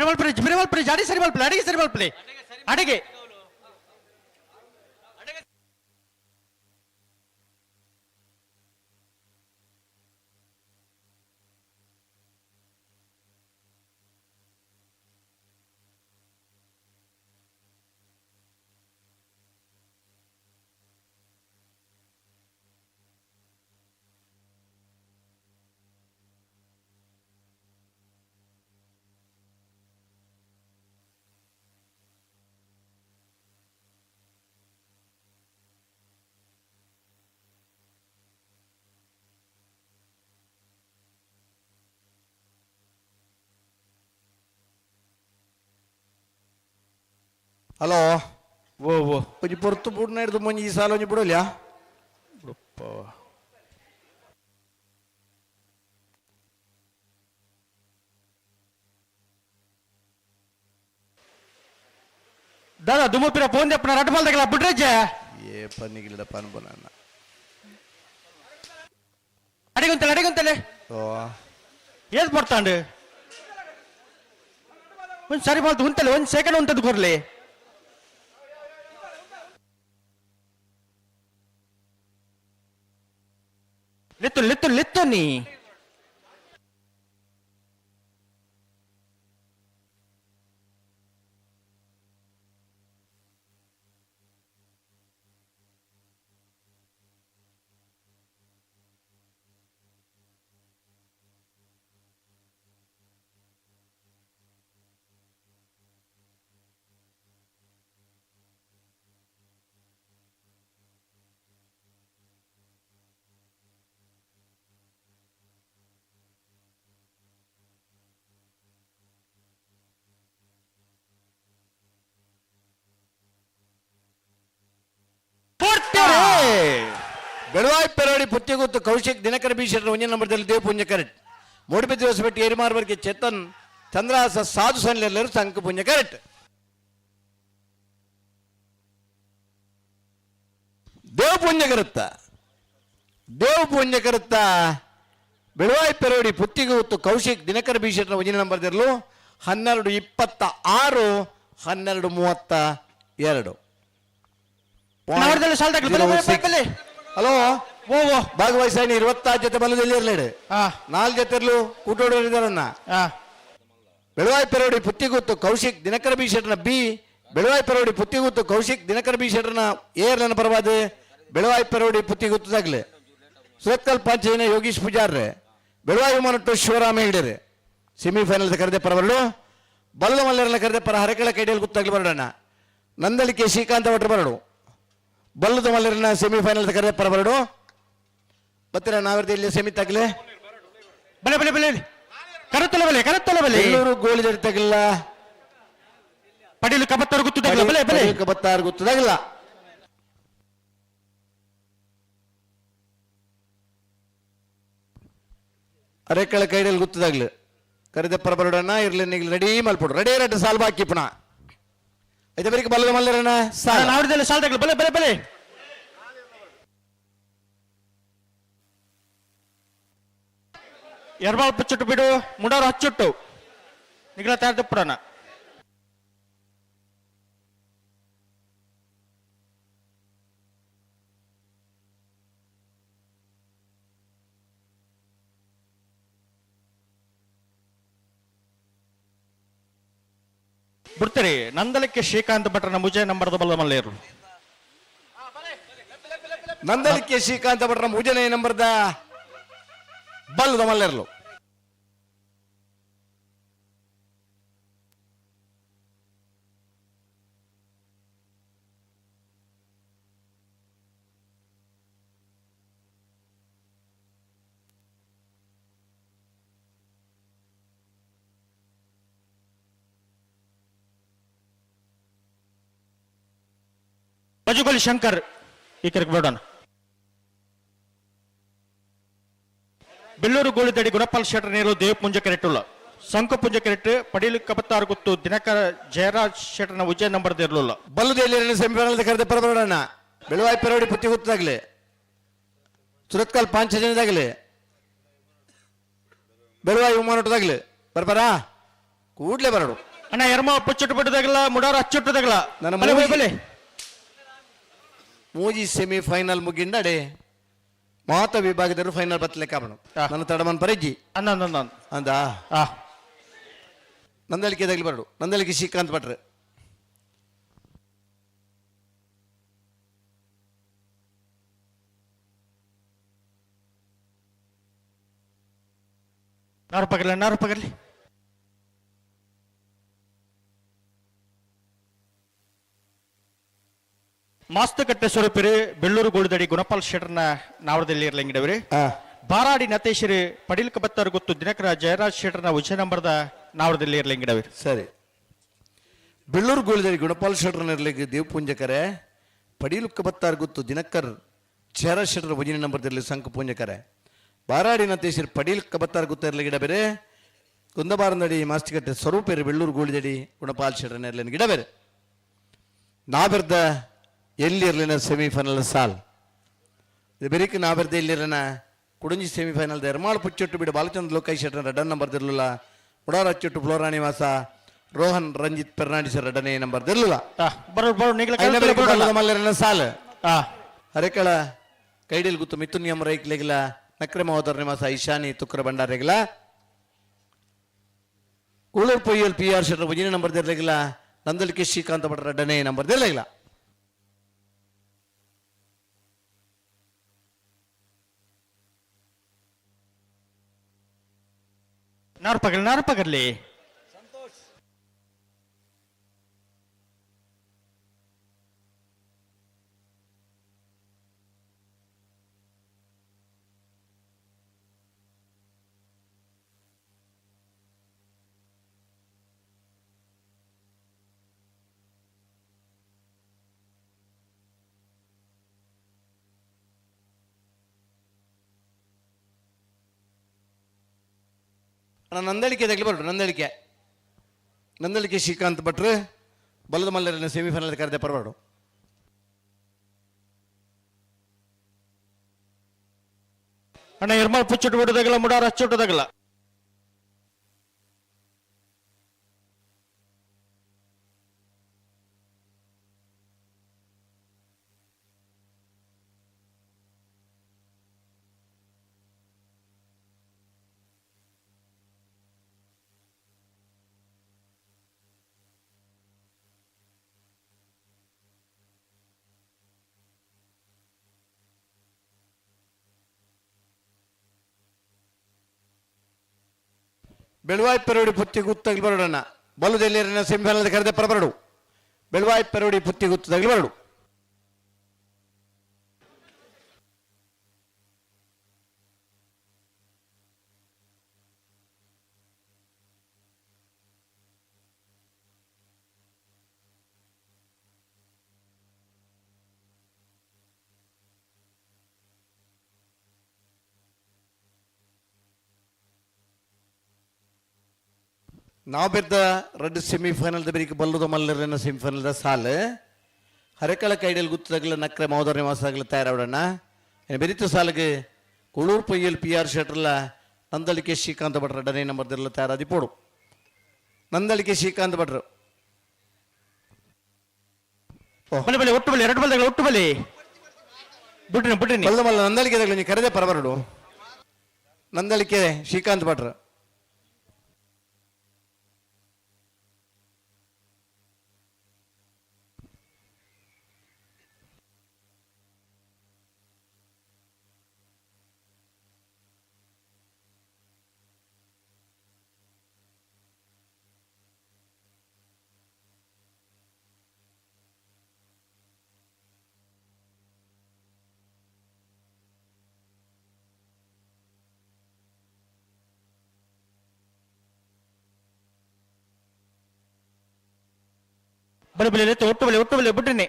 ಬಿರವಲ್ಪುರಿ ಜಾಡಿ ಸರಿ ಬಲ್ಪ್ಲೆ ಅಡಿಗೆ ಸರಿ ಬಲ್ಪ್ಲೆ ಅಡಿಗೆ ಹಲೋ ಓ ಓ ಒಂಜಿ ಪೊರ್ತು ಬುಡ್ನ ಹಿಡ್ದು ಮುಂಜಿ ಈ ಸಾಲ ಒಂಜಿ ಬಿಡೋಲ್ಯಾ ದಾದಾ ದುಮ್ಮಪಿರ ಫೋನ್ ದೆಪ್ಪನ ರಟ್ಟು ಬಾಲ್ ತಗಲ ಬಿಡ್ರಜ್ಜ ಏ ಪನ್ನಿಗಿಲ್ಲಡಪ್ಪ ಅನ್ಬೋಣ ಅಡಿಗೊಂತಲೆ ಓ ಏನ್ ಬರ್ತಾಂಡು ಒಂದ್ ಸರಿ ಬಾಲ್ತು ಉಂತಲೆ ಒಂದ್ ಸೆಕೆಂಡ್ ಉಂಟದ್ದು ಕೊರ್ಲಿ ಲಿತ್ತು ನೀ ಬೆಳವಾಯಿ ಪೆರೋಡಿ ಪುತ್ತಿಗುತ್ತು ಕೌಶಿಕ್ ದಿನಕರ ಬಿ ಶೆಟ್ಟರ್ ಒಂಜೆ ನಂಬರ್ದಲ್ಲಿ ದೇವ್ ಪುಂಜ ಕರೆಕ್ಟ್ ಮೂಡಿಪಿ ದಿವಸ ಬಿಟ್ಟು ಏರಿಮಾರ್ವರ್ಗೆ ಚೇತನ್ ಚಂದ್ರಾಸ ಸಾಧು ಸನ್ಲೆಲ್ಲರೂ ಸಂಕ ಪುಂಜ ಕರೆಕ್ಟ್ ದೇವ್ ಪುಂಜ ಕರುತ್ತ ಬೆಳವಾಯಿ ಪೆರೋಡಿ ಪುತ್ತಿಗುತ್ತು ಕೌಶಿಕ್ ದಿನಕರ ಬಿ ಶೆಟ್ಟರ್ ಒಂಜೆ ನಂಬರ್ದಲ್ಲೂ 12:26 12:32 ಹಲೋ ಓ ಓ ಭಾಗವಹಿಸಾಣಿ 26 ಜೊತೆ ಬಲದಲ್ಲಿ ಇರಲೇಡು 4 ಜೊತೆರ್ಲು ಕೂಟೋಡಿದಾರನ್ನ ಬೆಳವಾಯಿ ಪೆರೋಡಿ ಪುತ್ತಿಗುತ್ತು ಕೌಶಿಕ್ ದಿನಕರ ಬಿ ಶೆಟ್ಟರ್ನ ಬಿ ಬೆಳವಾಯಿ ಪೆರೋಡಿ ಪುತ್ತಿಗುತ್ತು ಕೌಶಿಕ್ ದಿನಕರ ಬಿ ಶೆಟ್ಟರ್ನ ಏರ್ಲನ ಪರವಾದ ಬೆಳವಾಯಿ ಪೆರೋಡಿ ಪುತ್ತಿಗುತ್ತದಾಗ್ಲೆ ಸುರತ್ಕಲ್ ಪಾಂಚೇನ ಯೋಗೀಶ್ ಪೂಜಾರ್ರೆ ಬೆಳವಾಯಿ ವಿಮಾನಟ್ಟು ಶಿವರಾಮ ಹೆಗ್ಡೆರೆ ಸೆಮಿಫೈನಲ್ ಕರೆದೆ ಪರವರಳು ಬಲ್ಲದ ಮಲ್ಲೆರನ್ನ ಕರೆದೆ ಪರ ಹರಕೆಳ ಕೈಡಿಯಲ್ಲಿ ಗೊತ್ತಾಗ್ಲಿ ಬರೋಣ ನಂದಳಿಕೆ ಶ್ರೀಕಾಂತ ಭಟ್ರು ಬರಡು ಬಲ್ಲದ ಮಲ್ಲೆರನ್ನ ಸೆಮಿಫೈನಲ್ ಕರೆದೆ ಪರ ಬರಡು ಬತ್ತೀರ ನಾವಿರ್ದು ಇಲ್ಲಿ ಸೆಮಿ ತಗಲೆ ಬಲೆ ಬಲೆ ಬಲೆ ಕರತ್ತಲ ಬಲೆ ಎಲ್ಲರೂ ಗೋಳಿ ಜಡಿ ತಗಲಿಲ್ಲ ಪಡೀಲು ಕಬತ್ತಾರು ಗೊತ್ತದಾಗಿಲ್ಲ ಬಲೆ ಬಲೆ ಕಬತ್ತಾರು ಗೊತ್ತದಾಗಿಲ್ಲ ಅರೆಕಳ ಕೈಡಿಯಲ್ಲಿ ಗೊತ್ತದಾಗ್ಲಿ ಕರೆದೆ ಪರ ಬರೋಡಣ್ಣ ಇರ್ಲಿ ನಿಗ್ಲಿ ರೆಡಿ ಮಲ್ಪಡು ರೆಡಿ ರೆಡ್ ಸಾಲ್ ಬಾಕಿ ಪುನಃ ಐತೆ ಬರೀ ಬಲ್ಲದ ಮಲ್ಲೆರನ್ನ ನಾವಿರ್ದಲ್ಲಿ ಸಾಲ್ ತಗಲಿ ಬಲೆ ಬಲೆ ಬಲೆ ಎರಬಾಳ್ ಪುಚ್ಚುಟ್ಟು ಬಿಡು ಮುಂಡವ್ರು ಹಚ್ಚುಟ್ಟು ನಿಗ್ಲ ತಯಾರ್ದ ಪುಡಣ ಬಿಡ್ತೀರಿ ನಂದಲಕ್ಕೆ ಶ್ರೀಕಾಂತ್ ಭಟ್ರನ ಮುಜೆ ನಂಬರ್ದ ಬಲ್ಲ ಮಲ್ಲೇರು ನಂದಲಿಕೆ ಶ್ರೀಕಾಂತ ಭಟ್ರ ಮುಜನೆ ನಂಬರ್ದ ಬಲ್ಲದ ಮಲ್ಲೆರ್ಲು ಬಜುಗಲ್ ಶಂಕರ್ ಈ ಕರೆಗೆ ಬಿಡೋಣ ಬೆಳ್ಳೂರು ಗೋಳಿದಡಿ ಗುಣಪಾಲ್ ಶೆಟ್ಟರ್ ನೇರು ದೇವ್ ಪುಂಜ ಕೆರೆಟ್ಟುಲ್ಲ ಸಂಕು ಪುಂಜ ಕೆರೆಟ್ಟು ಪಡೀಲು ಕಬತ್ತಾರು ಗೊತ್ತು ದಿನಕರ ಜಯರಾಜ್ ಶೆಟ್ಟರ್ನ ಉಜಯ ನಂಬರ್ ಇರಲಿಲ್ಲ ಬಲ್ಲುದೇಲಿ ಸೆಮಿಫೈನಲ್ ಕರೆದೆ ಪರಬರೋಣ ಬೆಳವಾಯಿ ಪೆರೋಡಿ ಪುತ್ತಿ ಗೊತ್ತಾಗ್ಲಿ ಸುರತ್ಕಲ್ ಪಾಂಚಜನದಾಗ್ಲಿ ಬೆಳವಾಯಿ ವಿಮಾನದಾಗ್ಲಿ ಬರ್ಬಾರಾ ಕೂಡ್ಲೆ ಬರೋಡು ಅಣ್ಣ ಎರ್ಮ ಪುಚ್ಚುಟ್ಟು ಬಿಟ್ಟದಾಗಲ್ಲ ಮುಡಾರ ಅಚ್ಚುಟ್ಟದಾಗಲ್ಲ ನನ್ನ ಬಲೆ ಬಲೆ ಬಲೆ ಮೂಜಿ ಸೆಮಿಫೈನಲ್ ಮುಗಿಂಡಡೆ ಮಾತ ವಿಭಾಗದವರು ಫೈನಲ್ ಬತ್ತಲೆಕ್ಕ ಅವನು ನನ್ನ ತಡಮನ್ ಪರಜ್ಜಿ ಅಂದ ನಂದಳಿಕೆ ತಗಲಿ ಬರಡು ನಂದಳಿಕೆ ಶ್ರೀಕಾಂತ್ ಭಟ್ರು ನಾರು ಪಗರ್ಲಿ ಮಾಸ್ತಕಟ್ಟೆ ಸ್ವರೂಪಿರಿ ಬೆಳ್ಳೂರು ಗೋಳಿದಡಿ ಗುಣಪಾಲ್ ಶೆಟ್ಟರ್ನ ನಾವರದಲ್ಲಿ ಇರ್ಲಂಗಿಡವ್ರಿ ಬಾರಾಡಿ ನತೇಶರಿ ಪಡಿಲ್ಕ ಬತ್ತಾರ ಗೊತ್ತು ದಿನಕರ ಜಯರಾಜ್ ಶೆಟ್ಟರ್ನ ಉಚ್ಚ ನಂಬರ್ದ ನಾವರದಲ್ಲಿ ಇರ್ಲಂಗಿಡವ್ರಿ ಸರಿ ಬೆಳ್ಳೂರು ಗೋಳಿದಡಿ ಗುಣಪಾಲ್ ಶೆಟ್ಟರ್ನ ಇರ್ಲಿಕ್ಕೆ ದೇವ್ ಪೂಂಜಕರೆ ಪಡೀಲುಕ್ಕ ಬತ್ತಾರ ಗೊತ್ತು ದಿನಕರ್ ಜಯರಾಜ್ ಶೆಟ್ಟರ್ ಉಜಿನ ನಂಬರ್ದಲ್ಲಿ ಸಂಕ ಪೂಂಜಕರೆ ಬಾರಾಡಿ ನತೇಶರಿ ಪಡೀಲುಕ್ಕ ಬತ್ತಾರ ಗೊತ್ತ ಇರ್ಲಿಕ್ಕೆ ಬೇರೆ ಕುಂದಬಾರಂದಡಿ ಮಾಸ್ತಿಕಟ್ಟೆ ಸ್ವರೂಪೇರಿ ಬೆಳ್ಳೂರು ಗೋಳಿದಡಿ ಗುಣಪಾಲ್ ಶೆಟ್ಟರ್ನ ಇರ್ಲಿನ ಗಿಡ ಬೇರೆ ನಾವೆರ್ದ ಎಲ್ಲಿ ಇರಲಿನ ಸೆಮಿಫೈನಲ್ ಸಾಲ್ ಇದು ಬೆರಿಕೆ ನಾವೆರ್ದ ಎಲ್ಲಿರನ ಕುಡಂಜಿ ಸೆಮಿಫೈನಲ್ ಎರ್ಮಾಳ್ ಪುಚ್ಚೊಟ್ಟು ಬಿಡು ಬಾಲಚಂದ್ರ ಲೋಕೈ ಶೆಟ್ಟರ್ ರೆಡ್ಡನ್ ನಂಬರ್ದಿರಲಿಲ್ಲ ಮುಡಾರ ಅಚ್ಚೊಟ್ಟು ಫ್ಲೋರಾ ನಿವಾಸ ರೋಹನ್ ರಂಜಿತ್ ಪೆರ್ನಾಡಿಸ ರೆಡ್ಡನೇ ನಂಬರ್ದಿರಲಿಲ್ಲ ಸಾಲ್ ಹರೆಕಳ ಕೈಡಿಲ್ ಗುತ್ತು ಮಿಥುನ್ಯಂ ರೈಕ್ಲೆಗಿಲ್ಲ ನಕ್ರೆ ಮಹೋದರ ನಿವಾಸ ಈಶಾನಿ ತುಕ್ರ ಭಂಡಾರೆಗಿಲ್ಲ ಕೂಳೂರ್ ಪೊಯ್ಯಲ್ PR ಶೆಟ್ಟರ್ ಉಜಿನ ನಂಬರ್ದಿರ್ಲಿಲ್ಲ ನಂದಲಿಕೆ ಶ್ರೀಕಾಂತ ಭಟ್ರ ರೆಡ್ಡನೇ ನಂಬರ್ದಿರಲಿಲ್ಲ ನಾರು ಪಗರ್ಲಿ ನಂದಳಿಕೆ ತಗಲಿ ಬರೋದು ನಂದಳಿಕೆ ಶ್ರೀಕಾಂತ್ ಭಟ್ರು ಬಲದ ಮಲ್ಲರಿನ ಸೆಮಿಫೈನಲ್ ಕರೆದೆ ಪರಬಾರ್ದು ಅಣ್ಣ ಎರ್ಮಾಳ್ ಪುಚ್ಚುಟ್ಟು ಬಿಡೋದಾಗಲ್ಲ ಮುಡಾರ ಅಚ್ಚುಟ್ಟದಾಗಲ್ಲ ಬೆಳವಾಯಿ ಪೆರೋಡಿ ಪುತ್ತಿ ಗುತ್ತು ತಗಲಿ ಬರೋಡಣ್ಣ ಬಲುದೆಲ್ಲಿರನ ಸೆಮಿಫೈನಲ್ ಕರೆದೆ ಪರಬರಡು ಬೆಳವಾಯಿ ಪೆರೋಡಿ ಪುತ್ತಿ ಗುತ್ತು ತಗಲಿ ಬರಡು ನಾವು ಬೆದ್ದ ರೆಡ್ ಸೆಮಿಫೈನಲ್ ಬೆರಿಕೆ ಬಲ್ಲುದ ಮಲ್ಲರಿನ ಸೆಮಿಫೈನಲ್ ಸಾಲ್ ಹರೆಕಳ ಕೈಡಲ್ ಗುತ್ತದಾಗಲ ನಕ್ರೆ ಮಹೋದರ ನಿವಾಸದಾಗಲ ತಯಾರಾವಡಣ್ಣ ಬೆರಿತ ಸಾಲಿಗೆ ಕುಳೂರ್ ಪೊಯ್ಯಲ್ PR ಶೆಟ್ಟರ್ಲ ನಂದಳಿಕೆ ಶ್ರೀಕಾಂತ್ ಭಟ್ರ ರೆಡ್ಡನೇ ನಂಬರ್ದಿರಲ್ಲ ತಯಾರಾದಿ ಪೋಡು ನಂದಳಿಕೆ ಶ್ರೀಕಾಂತ್ ಭಟ್ರು ಬಲೆ ಬಲೆ ಒಟ್ಟು ಬಲೆ ಎರಡು ಬಲ್ದಾಗ ಒಟ್ಟು ಬಲೆ ಬಿಟ್ರಿ ಬಲ್ಲದ ಮಲ್ಲ ನಂದಳಿಕೆದಾಗಲ ನೀವು ಕರೆದೆ ಪರಬರಡು ನಂದಳಿಕೆ ಶ್ರೀಕಾಂತ್ ಭಟ್ರು ಬಲೆ ಬಲೆ ಒಟ್ಟು ಬಲೆ ಬಿಟ್ರಿ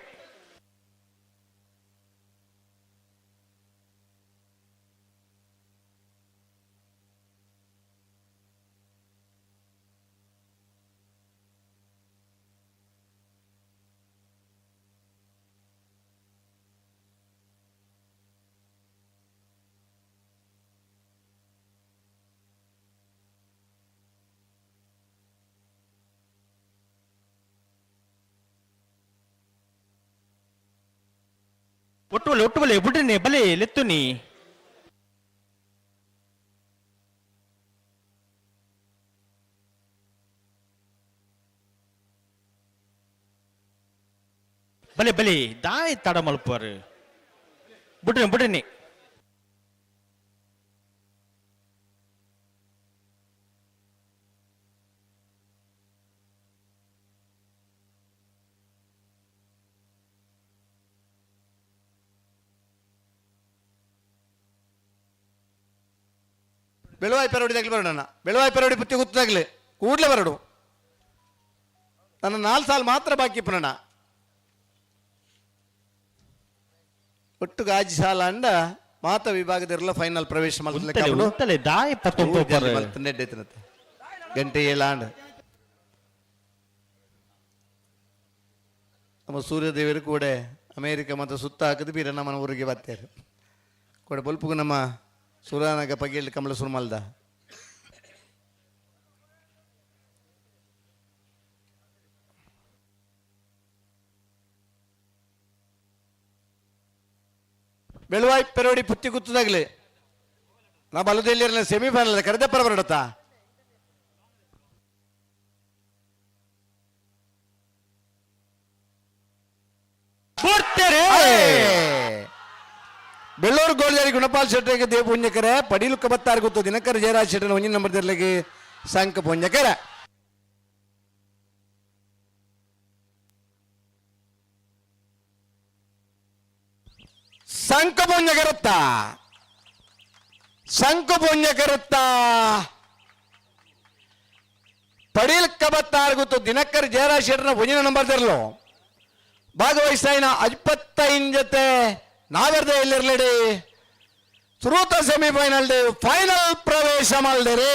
ಒಟ್ಟುಬಲೆ ಬುಡ್ಡಿನಿ ಬಲೆ ಲೆತ್ತುನಿ ಬಲೆ ದಾಯ್ ತಡ ಮಲ್ಪಾರು ಬುಡ್ಡಿನಿ ಬೆಳುವಾಯಿ ಪೆರೋಡಿದಾಗಲಿ ಬರೋಣ ಬೆಳುವಾಯಿ ಪೆರೋಡಿ ಪುತ್ತಿ ಗುತ್ತಾಗಲಿ ಕೂಡಲೇ ಬರಡು ನನ್ನ 4 ಸಾಲ ಮಾತ್ರ ಬಾಕಿ ಪುನಣ ಒಟ್ಟು ಗಾಜಿ ಸಾಲ ಅಂಡ ಮಾತ ವಿಭಾಗದಿರಲ್ಲ ಫೈನಲ್ ಪ್ರವೇಶ ಗಂಟೆ 7 ಆಂಡ್ ನಮ್ಮ ಸೂರ್ಯದೇವರು ಕೂಡ ಅಮೇರಿಕ ಮತ್ತು ಸುತ್ತ ಹಾಕಿದ ಬೀರ ನಮ್ಮನ ಊರಿಗೆ ಬರ್ತಾರೆ ಕೂಡ ಬಲ್ಪುಗು ನಮ್ಮ ಸುರಾನಾಗ ಪಗೇಳಿ ಕಮಲ ಸುರ್ಮಲ್ದ ಬೆಳುವಾಯಿ ಪೆರೋಡಿ ಪುತ್ತಿ ಗುತ್ತದಾಗ್ಲಿ ನಾ ಬಲದಲ್ಲಿ ಸೆಮಿಫೈನಲ್ ಕರೆದಪ್ಪರ ಬರಡತ್ತಾ ಬೆಳ್ಳೂರು ಗೋಲ್ಜಾರಿ ಗುಣಪಾಲ್ ಶೆಟ್ಟರಿಗೆ ದೇವ ಪುಣ್ಯಕರ ಪಡೀಲು ಕಬತ್ತಾರು ಗೊತ್ತು ದಿನಕರ ಜಯರಾಜ್ ಶೆಟ್ಟರ ಒಂಜಿನ ನಂಬರ್ ದಿರ್ಲಿಗೆ ಸಂಕ ಪುಣ್ಯಕರ ಶಂಕು ಪುಣ್ಯಕರುತ್ತ ಪಡೀಲ್ ಕಬತ್ತಾರು ಗೊತ್ತು ದಿನಕರ ಜಯರಾಜ್ ಶೆಟ್ಟರ ಒಂಜಿನ ನಂಬರ್ ದಿರ್ಲು ಭಾಗವಹಿಸ್ತಾಯಿನ 25 ಜೊತೆ ನಾವೆರ್ದೆ ಎಲ್ಲಿರ್ಲೇಡಿ ಶ್ರೋತ ಸೆಮಿಫೈನಲ್ ಫೈನಲ್ ಪ್ರವೇಶ ಮಲ್ದೇರಿ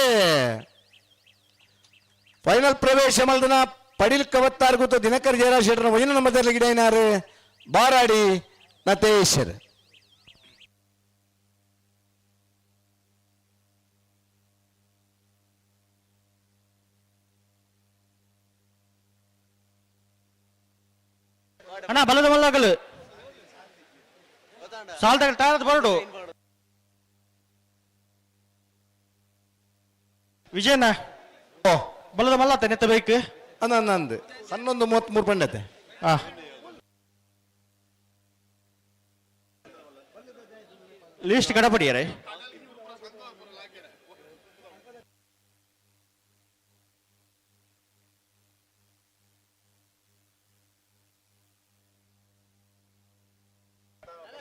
ಫೈನಲ್ ಪ್ರವೇಶ ಮಲ್ದನ ಪಡೀಲ್ ಕವತ್ತಾರು ಗೊತ್ತು ದಿನಕರ್ ಜಯರಾಜ್ ಶೆಟ್ಟರ ಒಂಜಿನ ನಂಬರ್ ಗಿಡನಾರು ಬಾರಾಡಿ ನತೇಶ್ವರ್ ಅಣ್ಣ ಬಲದ ಮಲ್ಲಾಗಲು ಸಾಲ್ದಾಗ ಟಾರದ ಬರಡು ವಿಜಯನ ಬಲದ ಮಲ್ಲ ನೆತ್ತಬೇಕು ನಂದು 11:33 ಪಂಡತೆ ಲಿಸ್ಟ್ ಕಡಪಡಿಯಾರೆ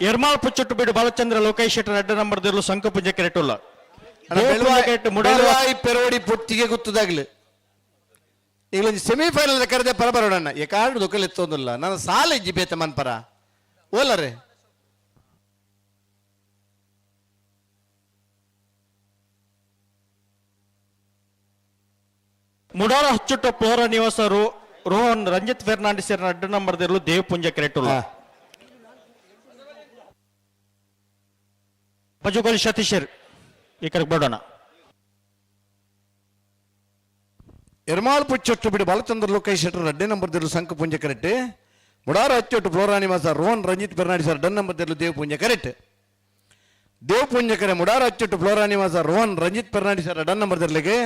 ಎರ್ಮಾಳ್ ಪುಚ್ಚೊಟ್ಟು ಬಿಡು ಬಾಲಚಂದ್ರ ಲೋಕೇಶ್ ಶೆಟ್ಟರ್ 2 ನಂಬರ್ ದಿರ್ಲು ಸಂಕ ಪುಂಜ ಕೆರೆಟುಲ್ಲ ಬೆಳುವಾಯಿ ಪೆರೋಡಿ ಪುತ್ತಿಗೆ ಗುತ್ತದಾಗ್ಲಿ ಈಗ ಸೆಮಿಫೈನಲ್ ಕರೆದೆ ಪರ ಬರೋಣ ಏಕಾಡು ದುಃಖಲ್ ಎತ್ತೋದಿಲ್ಲ ನನ್ನ ಸಾಲ ಇಜ್ಜಿ ಬೇತ ಮನ್ ಪರ ಓಲರೆ ಮುಡಾರ ಹಚ್ಚುಟ್ಟು ಪ್ಲೋರ ನಿವಾಸರು ರೋಹನ್ ರಂಜಿತ್ ಫೆರ್ನಾಂಡಿಸ್ 2 ನಂಬರ್ ದಿರ್ಲು ದೇವ್ ಪುಂಜ ಕೆರೆಟುಲ್ಲ ಪಜುಗೋಲಿ ಸತೀಶರ್ ಈ ಕಡೆ ಬಿಡೋಣ ಎರ್ಮಾಳ್ ಪುಚ್ಚೊಟ್ಟು ಬಿಡು ಬಾಲಚಂದ್ರ ಲೋಕೇಶ್ ಶೆಟ್ಟರ್ 2 ನಂಬರ್ ದಿರ್ಲು ಸಂಕ ಪುಂಜ ಕರೆಕ್ಟ್ ಮುಡಾರ ಹಚ್ಚೊಟ್ಟು ಫ್ಲೋರಾ ನಿವಾಸ ರೋಹನ್ ರಂಜಿತ್ ಫೆರ್ನಾಂಡಿಸ್ 2 ನಂಬರ್ ದಿರ್ಲು ದೇವ್ ಪುಂಜ ಕರೆಕ್ಟ್ ದೇವ್ ಪುಂಜ ಕರೆ ಮುಡಾರ ಹಚ್ಚೊಟ್ಟು ಫ್ಲೋರಾ ನಿವಾಸ ರೋಹನ್ ರಂಜಿತ್ ಫೆರ್ನಾಂಡಿಸ್ 2 ನಂಬರ್ ದಿರ್ಲಿಗೆ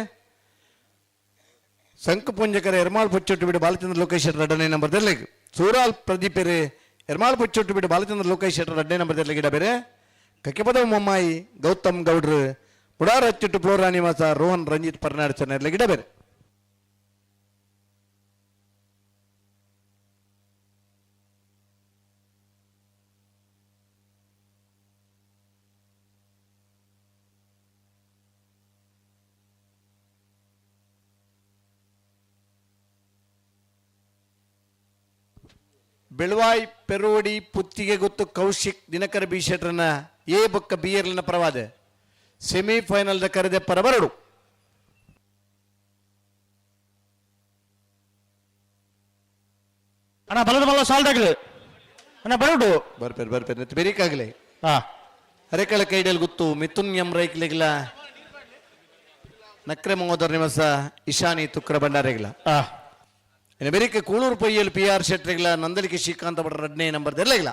ಸಂಕ ಪುಂಜ ಕರೆ ಎರ್ಮಾಳ್ ಪುಚ್ಚೊಟ್ಟು ಬಿಡು ಬಾಲಚಂದ್ರ ಲೋಕೇಶ್ ಶೆಟ್ಟರ್ 2 ನಂಬರ್ ದಿರ್ಲಿಗೆ ಸೂರಾಲ್ ಪ್ರದೀಪೇರೆ ಎರ್ಮಾಳ್ ಪುಚ್ಚೊಟ್ಟು ಬಿಡು ಬಾಲಚಂದ್ರ ಲೋಕೇಶ್ ಶೆಟ್ಟರ್ 2 ನಂಬರ್ ದಿರ್ಲಿಗೆ ಇಡಬೇರೆ ಕಕ್ಕೆಪದ ಮೊಮ್ಮಾಯಿ ಗೌತಮ್ ಗೌಡ್ರು ಮುಡಾರ ಹಚ್ಚುಟ್ಟು ಫ್ಲೋರಾ ನಿವಾಸ ರೋಹನ್ ರಂಜಿತ್ ಫೆರ್ನಾಂಡಿಸ್ ಗಿಡಬೇರೆ ಬೆಳುವಾಯಿ ಪೆರೋಡಿ ಪುತ್ತಿಗೆ ಗೊತ್ತು ಕೌಶಿಕ್ ದಿನಕರ ಬಿ ಶೆಟ್ರನ ಎ ಬೊಕ್ಕ ಬಿ ಎರ್ಲಿನ ಪರವಾದ ಸೆಮಿಫೈನಲ್ ಕರೆದೆ ಪರ ಬರಡು ಅಣ್ಣ ಬಲದ ಮಲ್ಲ ಸಾಲ್ದಾಗ್ಲಿ ಅಣ್ಣ ಬರಡು ಬರ್ಪೇರ್ ಬೆರಿಕಾಗ್ಲಿ ಹರೆಕಳ ಕೈಡಲ್ ಗೊತ್ತು ಮಿಥುನ್ ಎಂ ರೈಕ್ಲಿಗ್ಲ ನಕ್ರೆ ಮಹೋದರ್ ನಿವಾಸ ಇಶಾನಿ ತುಕ್ರ ಭಂಡಾರೆಗ್ಲ ಬೆರಿಕೆ ಕೂಳೂರು ಪೊಯ್ಯಲ್ PR ಶೆಟ್ರಿಗ್ಲ ನಂದಲಿಕೆ ಶ್ರೀಕಾಂತ ಬಡ 2 ನಂಬರ್ ದೆಲ್ಲ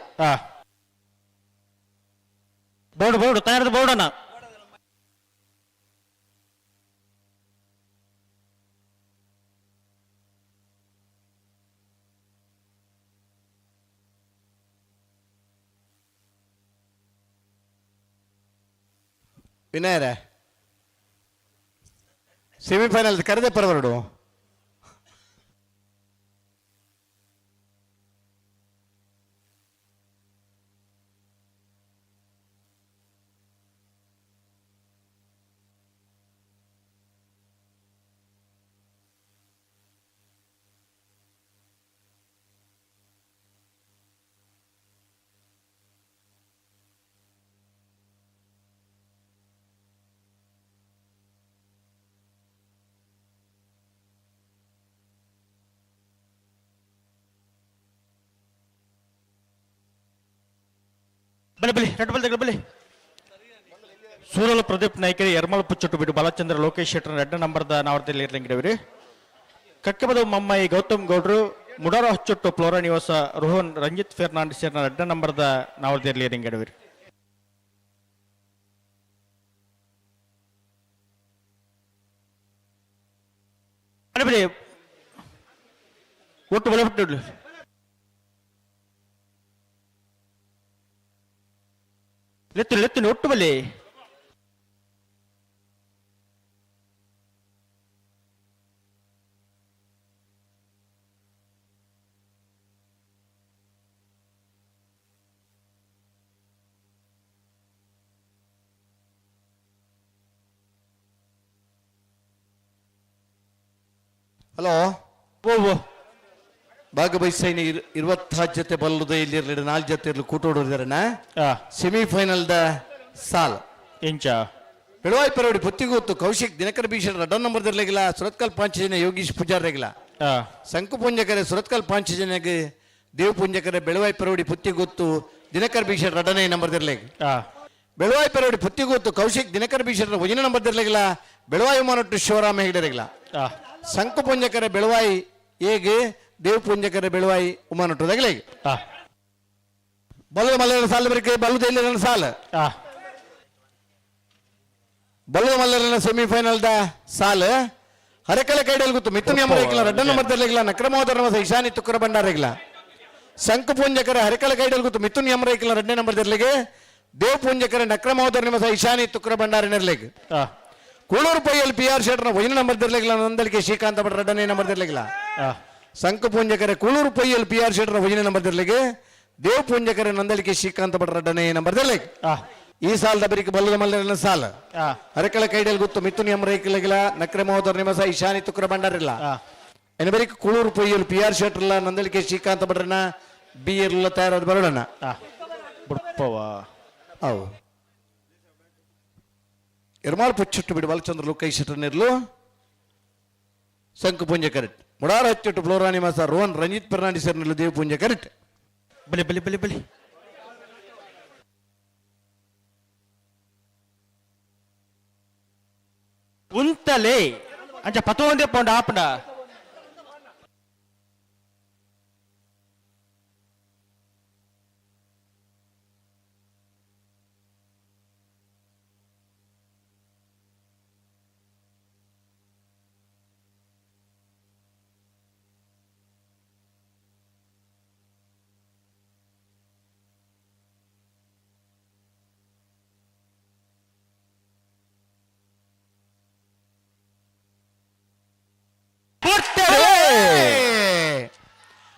ಬೋರ್ಡ್ ತಯಾರದ ಬೋರ್ಡನ್ನ ವಿನಯರೇ ಸೆಮಿಫೈನಲ್ ಕರೆದೇ ಪರವರಡು ಬಲಿ ರೆಡ್ ಬಲ್ ಬಲಿ ಸೂರಲು ಪ್ರದೀಪ್ ನಾಯ್ಕರಿ ಯರ್ಮಲ್ ಪುಚ್ಚಟ್ಟು ಬಿಡು ಬಾಲಚಂದ್ರ ಲೋಕೇಶ್ ಶೆಟ್ಟರ್ 2 ನಂಬರ್ದ ನಾವರ್ದಲ್ಲಿ ಇರ್ಲಿಂಗಿಡವಿರಿ ಕಕ್ಕಬದ ಮಮ್ಮೈ ಗೌತಮ್ ಗೌಡ್ರು ಮುಡಾರ ಹಚ್ಚೊಟ್ಟು ಫ್ಲೋರಾ ನಿವಾಸ ರೋಹನ್ ರಂಜಿತ್ ಫೆರ್ನಾಂಡಿಸ್ 2 ನಂಬರ್ದ ನಾವರ್ದಲ್ಲಿ ಇರ್ಲಿಂಗಿಡವಿರಿ ಬಲಿ ಒಟ್ಟು ಬಲ ಬಿಟ್ಟು ಲೆತ್ತು ಒಟ್ಟು ಬಲ್ಲಿ ಹಲೋ ಭಾಗವಹಿಸೈನ 20 ಜೊತೆ ಬಲ್ಲುದ ಇಲ್ಲಿ 4 ಜೊತೆ ಇರ್ಲಿ ಕೂಟೋಡಿದಾರಣ ಸೆಮಿಫೈನಲ್ ಸಾಲ್ ಇಂಚ ಬೆಳವಾಯಿ ಪರವಡಿ ಪುತ್ತಿಗೊತ್ತು ಕೌಶಿಕ್ ದಿನಕರ ಭೀಷಣ 2 ನಂಬರ್ ಇರ್ಲಿಲ್ಲ ಸುರತ್ಕಲ್ 5 ಜನ ಯೋಗೀಶ್ ಪೂಜಾರ್ ರೆಗಿಲ್ಲ ಶಂಕು ಪುಂಜಕರೆ ಸುರತ್ಕಲ್ 5 ಜನಗೆ ದೇವ್ ಪುಂಜಕರೆ ಬೆಳವಾಯಿ ಪರವಡಿ ಪುತ್ತಿಗೊತ್ತು ದಿನಕರ ಭೀಷಣ 2ನೇ ನಂಬರ್ ಇರ್ಲಿಲ್ಲ ಬೆಳವಾಯಿ ಪರವಡಿ ಪುತ್ತಿಗೊತ್ತು ಕೌಶಿಕ್ ದಿನಕರ ಭೀಷಣ 1ನೇ ನಂಬರ್ ಇರ್ಲಿಲ್ಲ ಬೆಳವಾಯಿ ಮಾನಟ್ಟು ಶಿವರಾಮ ಹೆಗಡೆ ರೆಗಿಲ್ಲ ಶಂಕು ಪುಂಜಕರೆ ಬೆಳವಾಯಿ ಹೇಗೆ ದೇವ್ ಪುಂಜಕರೆ ಬೆಳವಾಯಿ ಉಮಾನಟ್ಟುದಾಗಲೇ ಬಲ್ಲದ ಮಲ್ಲರ ಸಾಲ ಬರೀಕೆ ಬಲ್ಲದ ಸಾಲ ಬಲ್ಲದ ಮಲ್ಲರನ ಸೆಮಿಫೈನಲ್ ಸಾಲ ಹರಕಲ ಕೈಡಲ್ ಗೊತ್ತು ಮಿಥುನ್ ಎಂಬರಿಗಿಲ್ಲ 2 ನಂಬರ್ ಇರ್ಲಿಲ್ಲ ನಕ್ರಮೋದರ ಇಶಾನಿ ತುಕ್ಕರ ಬಂಡಾರಿಗಿಲ್ಲ ಶಂಕು ಪುಂಜಕರ ಹರಕಲ ಕೈಡಲ್ ಗೊತ್ತು ಮಿಥುನ್ ಎಂಬರಿಗಿಲ್ಲ 2ನೇ ನಂಬರ್ ಇರ್ಲಿಗೆ ದೇವ್ ಪುಂಜಕರ ನಕ್ರಮೋದರ ನಿಮಸ ಇಶಾನಿ ತುಕ್ಕರ ಬಂಡಾರಿನಿರ್ಲಿಕ್ಕೆ ಕೂಳೂರು ಪೈಯಲ್ಲಿ PR ಶೆಟ್ರನ 1ನೇ ನಂಬರ್ ಇರ್ಲಿಲ್ಲ ನಂದಲಿಕೆ ಶ್ರೀಕಾಂತ ಭಟ್ 2ನೇ ನಂಬರ್ ಇರ್ಲಿಲ್ಲ ಶಂಕು ಪುಂಜಕರೆ ಕೂಳೂರು ಪೈಯಲ್ಲಿ PR ಶೆಟ್ರನ 1ನೇ ನಂಬರ್ ಇರ್ಲಿಕ್ಕೆ ದೇವ್ ಪುಂಜಕರೆ ನಂದಲಿಕೆ ಶ್ರೀಕಾಂತ ಭಟ್ 2ನೇ ನಂಬರ್ ಇರ್ಲಿಕ್ಕೆ ಈ ಸಾಲದ ಬರೀಕೆ ಬಲ್ಲದ ಮಲ್ಲರನ ಸಾಲ ಹರಕಳ ಕೈಡಲ್ ಗೊತ್ತು ಮಿಥುನ್ ಎಂಬರೈಕಿಲ್ಲ ನಕ್ರೆ ಮಹೋದರ ನಿಮಸ ಇಶಾನಿ ತುಕ್ರ ಬಂಡಾರಿಲ್ಲ ಎನ್ನ ಬರೀಕೆ ಕೂಳೂರು ಪೈಯಲ್ಲಿ PR ಶೆಟ್ರಲ್ಲ ನಂದಲಿಕೆ ಶ್ರೀಕಾಂತ ಭಟ್ರನ ಬಿ ಇರ್ಲ ತಯಾರಾದ ಬರೋಣ ಅವು ಎರ್ಮಾಳ್ ಪುಚ್ಚಟ್ಟು ಬಿಡು ಬಾಲಚಂದ್ರ ಲೋಕೈ ಶೆಟ್ಟರ್ನಿರ್ಲು ಶಂಕು ಪುಂಜ ಕರೆಕ್ಟ್ ಮುಡಾರ ಹಚ್ಚಟ್ಟು ಫ್ಲೋರಾ ನಿವಾಸ ರೋಹನ್ ರಂಜಿತ್ ಫೆರ್ನಾಂಡಿಸ್ ನಿರ್ಲು ದೇವ್ ಪುಂಜ ಕರೆಕ್ಟ್ ಬಲಿ ಬಲಿ ಬಲಿ ಬಲಿ ಉಂತಲೇ ಅಂಚ 11 ಪೌಂಡ್ ಆಪಡ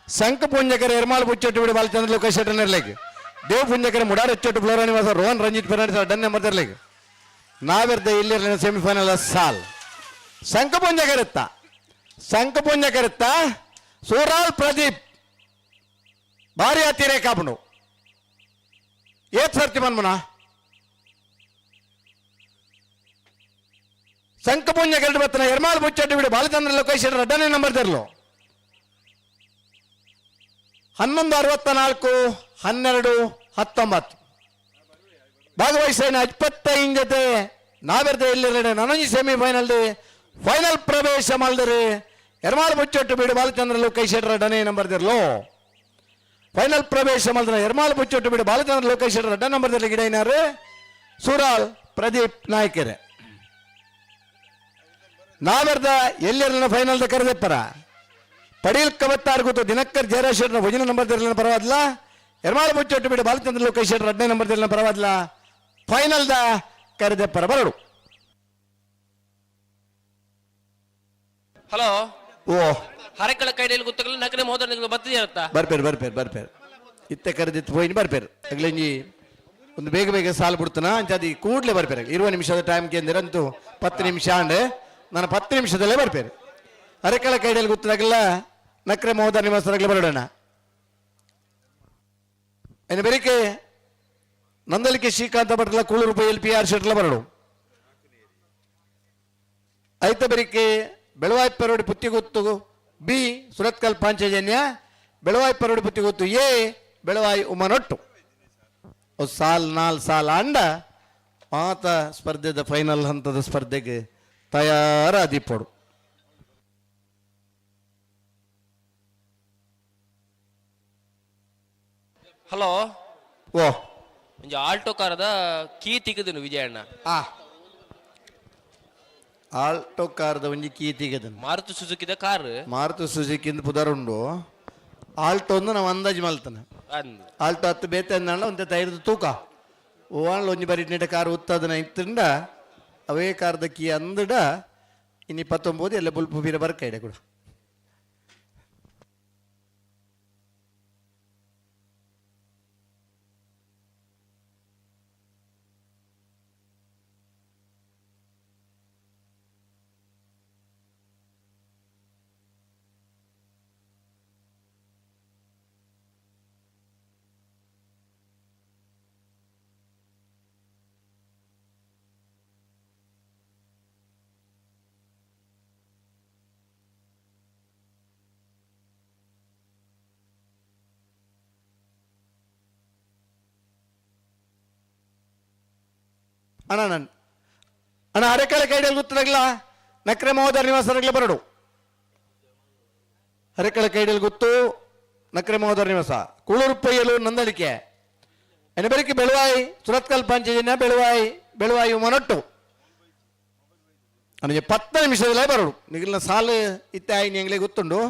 ಶಂಕ ಪುಂಜಕರ ಎರ್ಮಾಳ್ ಪುಚ್ಚಟ್ಟು ಬಿಡು ಬಾಲಚಂದ್ರ ಲೋಕೇಶ್ ಶೆಟ್ಟರ್ನಿರ್ಲಿಕ್ಕೆ ದೇವ್ ಪುಂಜಕರ ಮುಡಾರ ಹಚ್ಚಟ್ಟು ಫ್ಲೋರಾ ನಿವಾಸ ರೋಹನ್ ರಂಜಿತ್ ಫೆರ್ನಾಂಡಿಸ್ 2ನೇ ನಂಬರ್ ಇರ್ಲಿಕ್ಕೆ ನಾವಿರ್ದ ಇಲ್ಲಿ ಸೆಮಿಫೈನಲ್ ಸಾಲ್ ಶಂಕ ಪುಂಜಕರಿತ್ತ ಸೂರಾಲ್ ಪ್ರದೀಪ್ ಭಾರಿ ಹತ್ತಿರ ಕಾಪನು ಏತ್ ಸರ್ತಿ ಮನ್ಮುನ ಶಂಕ ಪುಂಜಕರ ಬತ್ತನ ಎರ್ಮಾಳ್ ಪುಚ್ಚಟ್ಟು ಬಿಡು ಬಾಲಚಂದ್ರ ಲೋಕೇಶ್ 2ನೇ ನಂಬರ್ ಇರ್ಲು 11:64 12:19 ಭಾಗವಹಿಸಿನ 25 ಜೊತೆ ನಾವೆರ್ದ ಇಲ್ಲಿ ನನಂಜಿ ಸೆಮಿಫೈನಲ್ ಫೈನಲ್ ಪ್ರವೇಶ ಮಾಡಿದರೆ ಎರ್ಮಾಳ್ ಮುಚ್ಚಟ್ಟು ಬಿಡು ಬಾಲಚಂದ್ರ ಲೋಕೇಶ್ 2ನೇ ನಂಬರ್ ಇರ್ಲು ಫೈನಲ್ ಪ್ರವೇಶ ಮಾಡಿದ್ರೆ ಎರ್ಮಾಳ್ ಮುಚ್ಚಟ್ಟು ಬಿಡು ಬಾಲಚಂದ್ರ ಲೋಕೇಶ್ 2ನೇ ನಂಬರ್ ಗಿಡ ಸೂರಾಲ್ ಪ್ರದೀಪ್ ನಾಯ್ಕೆರೆ ನಾವೆರ್ದ ಎಲ್ಲೆರನ ಫೈನಲ್ ಕರೆದೆಪ್ಪರ ಪಡೀಲ್ ಕವತ್ತಾರು ಗೊತ್ತು ದಿನಕರ್ ಜಯರಾಜ್ ಭೋಜನ ನಂಬರ್ ತೆರಲಿನ ಪರವಾದ್ಲ ಎರ್ಮಾಳ ಮುಚ್ಚೊಟ್ಟು ಬಿಡು ಬಾಲಚಂದ್ರ ಲೋಕೇಶ್ 2ನೇ ನಂಬರ್ ತೆರಲಿನ ಪರವಾದ್ಲ ಫೈನಲ್ ದ ಕರೆದೆಪ್ಪರ ಬರಡು. ಹಲೋ ಓ ಹರಕಳ ಕೈಡೆಯಲ್ಲಿ ಗೊತ್ತಾಗಲ್ಲ ನಕರೆ ಮೋದನ ಬತ್ತಿರುತ್ತಾ ಬರ್ಪೇರು ಇತ್ತೆ ಕರೆದಿತ್ತು ಹೋಯ್ನಿ ಬರ್ಪೇರು ಅಗ್ಲಂಜಿ ಒಂದು ಬೇಗ ಸಾಲು ಬಿಡ್ತಾನ ಅಂಚಾದಿ ಕೂಡ್ಲೆ ಬರ್ಪೇರು 20 ನಿಮಿಷದ ಟೈಮ್ ಕೇಂದ್ರಂತೂ 10 ನಿಮಿಷ ಅಂಡೆ ನಾನು 10 ನಿಮಿಷದಲ್ಲೇ ಬರ್ಪೇರು. ಅರೆಕಳ ಕೈಡೆಯಲ್ಲಿ ಗೊತ್ತಾಗಲ್ಲ ನಕ್ರೆ ಮೋದ ನಿವಾಸರಾಗಲೇ ಬರೋಣ. ಇನ್ನು ಬೇರೆಕೆ ನಂದಲಿಕೆ ಶ್ರೀಕಾಂತ ಭಟ್ಲ ಕೂಳೂರು LPR ಶೆಟ್ಲ ಬರಡು. ಐತ ಬೇರೆಕೆ ಬೆಳವಾಯಿ ಪೆರೋಡಿ ಪುತ್ತಿಗೊತ್ತು ಬಿ ಸುರತ್ಕಲ್ ಪಾಂಚಜನ್ಯ ಬೆಳವಾಯಿ ಪೆರೋಡಿ ಪುತ್ತಿಗೊತ್ತು ಎ ಬೆಳವಾಯಿ ಉಮನೊಟ್ಟು ಸಾಲ್ 4 ಸಾಲ ಅಂಡ ಮಾತ ಸ್ಪರ್ಧೆದ ಫೈನಲ್ ಹಂತದ ಸ್ಪರ್ಧೆಗೆ ತಯಾರಾದಿಪ್ಪಡು. ಹಲೋ ಓ ಒಂಜಿ ಆಲ್ಟೋ ಕಾರದ ಕೀ ತಿಗದನು ವಿಜಯಣ್ಣ ಆಲ್ಟೋ ಕಾರ್ದ ಒಂಜಿ ಕೀ ತೆಗೆದನು ಮಾರುತಿ ಸುಜುಕಿದ ಕಾರ್ ಮಾರುತಿ ಸುಜುಕಿಂದ ಪುದರುಂಡು ಆಲ್ಟೋ ಒಂದು ನಾವು ಅಂದಾಜು ಮಲ್ತಾನೆ ಆಲ್ಟೋ 10 ಬೇತೆ ಅಂದ ಒಂದೇ ತೈರದ ತೂಕ ಓವಾಳ ಒಂಜಿ ಬರೀ ನೀಟ ಕಾರ್ ಉತ್ತದನ ಇತ್ತಂಡ ಅವೇ ಕಾರ್ದ ಕೀ ಅಂದಡ ಇನ್ನು 19 ಎಲ್ಲ ಬುಲ್ಪು ಬೀರ ಬರ್ಕೈಡೆ ಕೂಡ. ಅಣ್ಣ ಅರೆಕಳ ಕೈಡೆಯಲ್ಲಿ ಗೊತ್ತಾಗಲ್ಲ ನಕ್ರೆ ಮಹೋದರ ನಿವಾಸರಾಗಲೇ ಬರಡು. ಅರೆಕಳ ಕೈಡೆಯಲ್ಲಿ ಗೊತ್ತು ನಕ್ರೆ ಮಹೋದರ ನಿವಾಸ ಕೂಳೂರು ಪೊಯ್ಯಲು ನಂದಳಿಕೆ ಇನ್ನು ಬೇರೆಕೆ ಬೆಳವಾಯಿ ಸುರತ್ಕಲ್ ಪಾಂಚಜನ್ಯ ಬೆಳವಾಯಿ ಉಮನೊಟ್ಟು ನನಗೆ 10 ನಿಮಿಷದಲ್ಲೇ ಬರೋಡು. ನಿಗಲಿನ ಸಾಲು ಇತ್ತೆ ಆಯ್ತು ಎಂಗ್ಲೇ ಗೊತ್ತುಂಡು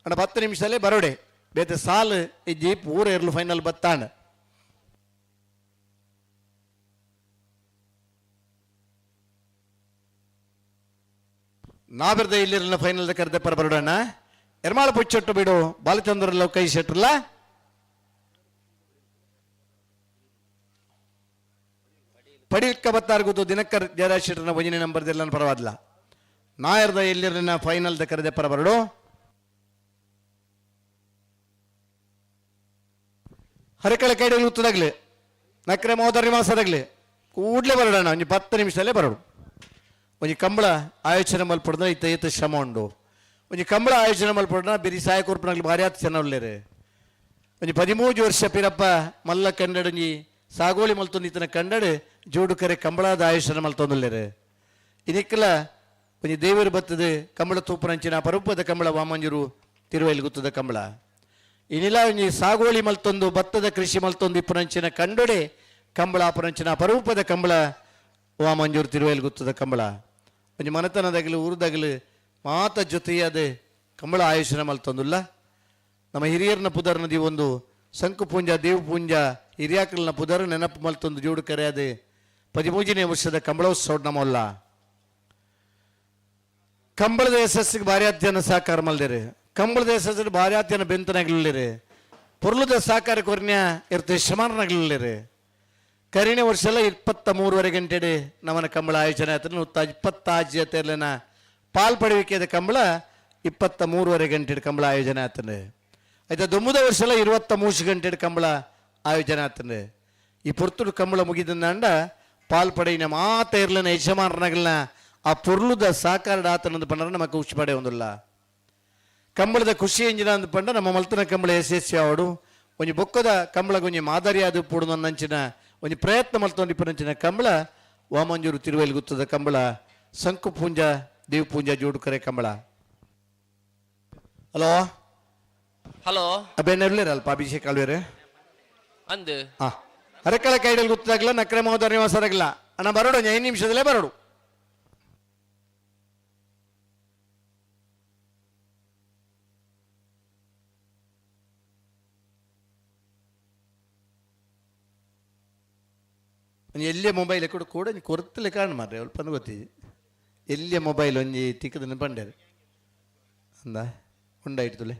ಅಣ್ಣ 10 ನಿಮಿಷದಲ್ಲೇ ಬರೋಡೆ ಬೇತೆ ಸಾಲು ಈ ಜೀಪ್ ಊರ ಇರಲು ಫೈನಲ್ ಬತ್ತಾಂಡ. ನಾವೆರ್ದ ಇಲ್ಲಿರಲಿನ ಫೈನಲ್ ಕರೆದೆ ಪರ ಬರೋಣ. ಎರ್ಮಾಳ ಪುಚ್ಚೊಟ್ಟು ಬಿಡು ಬಾಲಚಂದ್ರ ಲೋಕೇಶ್ ಶೆಟ್ರಲ್ಲ ಪಡೀಲ್ಕ ಬತ್ತಾರ್ಗುದು ದಿನಕರ್ ಜಯರಾಜ್ ಶೆಟ್ರನ 1ನೇ ನಂಬರ್ ಎಲ್ಲ ಪರವಾದ್ಲ ನಾಯರ್ದ ಇಲ್ಲಿರಲಿನ ಫೈನಲ್ ಕರೆದೆ ಪರ ಬರಡು. ಹರಕಳ ಕೈಡೆಯಲ್ಲಿ ಉತ್ತದಾಗ್ಲಿ ನಕ್ರೆ ಮಹೋದರ ನಿವಾಸದಾಗ್ಲಿ ಕೂಡ್ಲೆ ಬರೋಣ ಒಂಜಿ 10 ನಿಮಿಷದಲ್ಲೇ ಬರೋಡು. ಒಂಜಿ ಕಂಬಳ ಆಯೋಜನೆ ಮಲ್ಪಡ್ದ ಇತ್ತ ಶ್ರಮ ಉಂಡು ಒಂಜಿ ಕಂಬಳ ಆಯೋಜನೆ ಮಲ್ಪಡ್ನ ಬಿರಿ ಸಹಾಯ ಕೊರ್ಪನಾಗ್ಲಿ ಭಾರಿ ಆತ ಚೆನ್ನ ಉಳ್ಳೇರೆ. ಒಂಜಿ 13 ವರ್ಷ ಪಿರಪ್ಪ ಮಲ್ಲ ಕಂಡಡಂಜಿ ಸಾಗೋಳಿ ಮಲ್ತೊಂದು ಇತನ ಕಂಡಡು ಜೋಡುಕರೆ ಕಂಬಳದ ಆಯೋಜನೆ ಮಲ್ತೊಂದುಳ್ಳೇರೆ. ಇದಕ್ಕೆಲ್ಲ ಒಂಜಿ ದೇವರು ಬತ್ತದ ಕಂಬಳ ತೂಪನಂಚಿನ ಪರೂಪದ ಕಂಬಳ ವಾಮಂಜೂರು ತಿರುವೈಲಿ ಗುತ್ತದ ಕಂಬಳ ಇನ್ನಿಲ್ಲ ಒಂಜಿ ಸಾಗೋಳಿ ಮಲ್ತೊಂದು ಭತ್ತದ ಕೃಷಿ ಮಲ್ತೊಂದು ಇಪ್ಪನಂಚಿನ ಕಂಡೊಡೆ ಕಂಬಳ ಅಪನಂಚಿನ ಪರೂಪದ ಕಂಬಳ ವಾಮಂಜೂರು ತಿರುವೈಲಿ ಗುತ್ತದ ಕಂಬಳ ಒಂಜಿ ಮನೆತನದಾಗಲು ಊರದಾಗಲು ಮಾತ ಜೊತೆಯಾದ ಕಂಬಳ ಆಯೋಜನೆ ಮಲ್ತೊಂದುಲ್ಲ. ನಮ್ಮ ಹಿರಿಯರನ ಪುದರ್ ನದಿ ಒಂದು ಸಂಕುಪೂಂಜ ದೇವಪೂಂಜ ಹಿರಿಯಾಕಲ್ನ ಪುದರ್ ನೆನಪು ಮಲ್ತೊಂದು ಜೋಡು ಕರೆಯಾದ 13ನೇ ವರ್ಷದ ಕಂಬಳೋತ್ಸವ ನಮ್ಮಲ್ಲ. ಕಂಬಳದ ಯಶಸ್ಸಿಗೆ ಭಾರಿ ಅಧ್ಯಯನ ಸಹಕಾರ ಮಲ್ದೇರೆ ಕಂಬಳದ ಯಶಸ್ಸಿಗೆ ಭಾರಿ ಅಧ್ಯಯನ ಬೆಂತನಾಗ್ಲಿಲ್ಲರೆ ಪೊರ್ಲದ ಸಹಕಾರ ಕೊರ್ನ್ಯ ಇರ್ತದೆ ಶ್ರಮಾನನಾಗ್ಲಿಲ್ಲರೆ ಕರಿಣೆ ವರ್ಷ ಎಲ್ಲ 23 ಗಂಟೆಡೆ ನಮ್ಮನ ಕಂಬಳ ಆಯೋಜನೆ ಆಯ್ತು 20 ಜೊತೆಯಲ್ಲಿನ ಪಾಲ್ಪಡುವಿಕೆದ ಕಂಬಳ 23 ಗಂಟೆ ಕಂಬಳ ಆಯೋಜನೆ ಆತಂದ್ರೆ ಆಯ್ತಾ 9 ವರ್ಷ ಎಲ್ಲ 23 ಗಂಟೆ ಕಂಬಳ ಆಯೋಜನೆ ಆತಂದ್ರೆ ಈ ಪೊರ್ತುಡು ಕಂಬಳ ಮುಗಿದಂಡ ಪಾಲ್ಪಡೆಯಿನ ಮಾತ ಇರ್ಲಿನ ಯಜಮಾನರಾಗಲಿನ ಆ ಪೊರ್ಲುದ ಸಾಕಾರ ಆತನಂದು ಪಂಡ್ರ ನಮಗೆ ಖುಷಿ ಪಡೆ ಒಂದಿಲ್ಲ ಕಂಬಳದ ಖುಷಿ ಎಂಜಿನ ಅಂದು ಪಂಡ ನಮ್ಮ ಮಲ್ತನ ಕಂಬಳ ಯಶಸ್ವಿ ಆವಡು ಒಂಜಿ ಬೊಕ್ಕದ ಕಂಬಳ ಒಂಜಿ ಮಾದರಿ ಅದು ಪೂಡು ನಂಚಿನ ಒಂಜಿ ಪ್ರಯತ್ನ ಮಲ್ತೊಂದು ಇಪ್ಪನಂಚಿನ ಕಂಬಳ ವಾಮಂಜೂರು ತಿರುವೈಲಿ ಗುತ್ತದ ಕಂಬಳ ಸಂಕುಪೂಂಜ ದೇವಪೂಂಜ ಜೋಡುಕರೆ ಕಂಬಳ. ಹಲೋ ಅಬೇನರ್ಲೇರ ಅಲ್ಪ ಅಭಿಷೇಕ್ ಅಲ್ವೇರೆ ಅಂದು ಅರಕಳ ಕೈಡಲ್ ಗುತ್ತಾಗಲ್ಲ ನಕ್ರೆ ಮಹೋದರ ನಿವಾಸರಾಗಲ್ಲ ಅಣ್ಣ ಬರೋಡು 5 ನಿಮಿಷದಲ್ಲೇ ಬರೋಡು. ಎಲ್ಲಿಯ ಮೊಬೈಲ್ ಕೂಡ ಕೂಡ ಕೊರತಲೆ ಕಾರಣ ಮಾರ್ರೆ ಅವಳು ಪಂದು ಗೊತ್ತಿದೆ ಎಲ್ಲಿಯ ಮೊಬೈಲ್ ಒಂಜಿ ತಿಕ್ಕದನ್ನು ಪಂಡ್ಯಾರ ಅಂದ ಉಂಡಾಯ್ತುಲೆ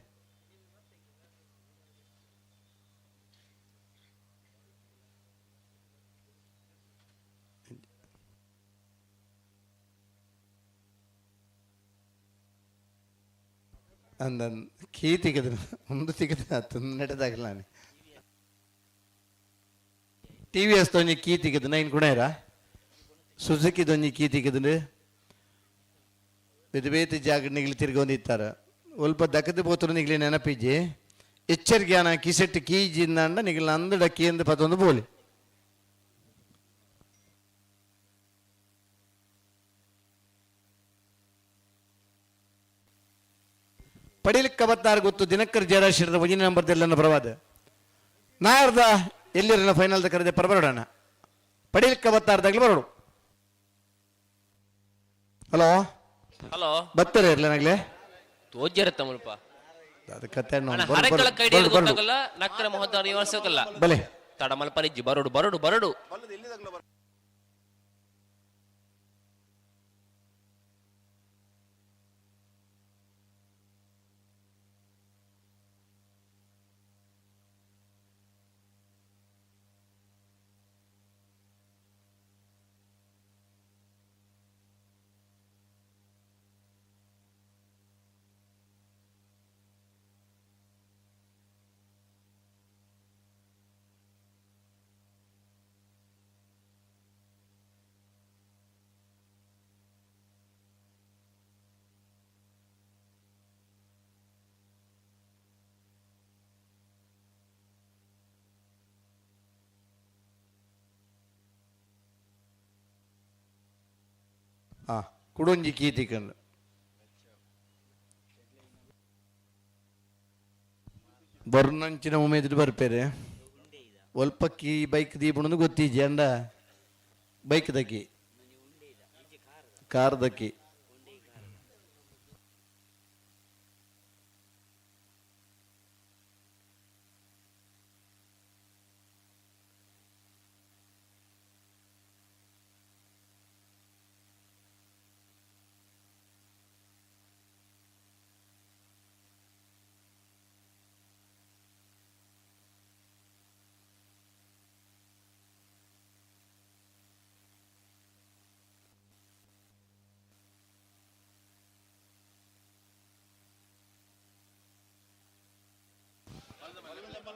ಅಂದ ಕೀ ತಿಕ್ಕದ ಒಂದು ತಿಕ್ಕದ ನಡೆದಾಗಲ್ಲ ನಾನು TVS ತೊಂಜಿ ಕೀ ತಿಕ್ಕದ ನೈನ್ ಕುಣೇರ ಸುಜುಕಿ ದೊಂಜಿ ಕೀ ತಿಕ್ಕದ ಬೇತೆ ಬೇತೆ ಜಾಗ ನಿಗ್ಲಿ ತಿರ್ಗೊಂದಿತ್ತಾರ ಸ್ವಲ್ಪ ದಕ್ಕದ ಪೋತರು ನಿಗ್ಲಿ ನೆನಪಿಜ್ಜಿ ಎಚ್ಚರಿಕೆ ಆನ ಕಿಸೆಟ್ ಕೀಜಿಂದ ನಿಗ್ಲ ಅಂದಡ ಕೀ ಎಂದು ಪತ್ತೊಂದು ಬೋಲಿ ಪಡೀಲಿಕ್ಕೆ ಬತ್ತಾರು ಗೊತ್ತು ದಿನಕರ್ ಜಯರಾಶಿರದ ಒಂಜಿನ ನಂಬರ್ದೆಲ್ಲ ಪ್ರವಾದ ನಾಯರ್ದ ಎಲ್ಲಿರನ ಫೈನಲ್ದ ಕರೆದೆ ಪರಬರೋಣ ಪಡೀಲಿಕ್ಕೆ ಬತ್ತಾರ್ದಾಗ್ಲಿ ಬರೋಡು. ಹಲೋ ಹಲೋ ಬರ್ತಾರೆ ಇರ್ಲೇನಾಗ್ಲೇ ತೋಜರತ್ತ ಮುಲ್ಪ ಅದು ಕತೆ ಹರಕಳ ಕೈಡಿಯಲ್ಲಿ ಗೊತ್ತಾಗಲ್ಲ ನಕ್ಕರ ಮಹೋದರ ನಿವಾಸಕ್ಕಲ್ಲ ಬಲೆ ತಡಮಲ್ ಪರಿಜ್ಜಿ ಬರೋಡು ಬರೋಡು ಬರೋಡು ಕುಡೊಂಜಿ ಕೀತಿಕಂಡು ಬರ್ನಂಚಿನ ಉಮೇದಿಟ್ಟು ಬರ್ಪೇರೆ ಒಲ್ಪ ಕೀ ಬೈಕ್ ದೀಪಣದು ಗೊತ್ತಿಜ್ಜಿ ಅಂಡ ಬೈಕ್ ದಕ್ಕಿ ಕಾರ್ ದಕ್ಕಿ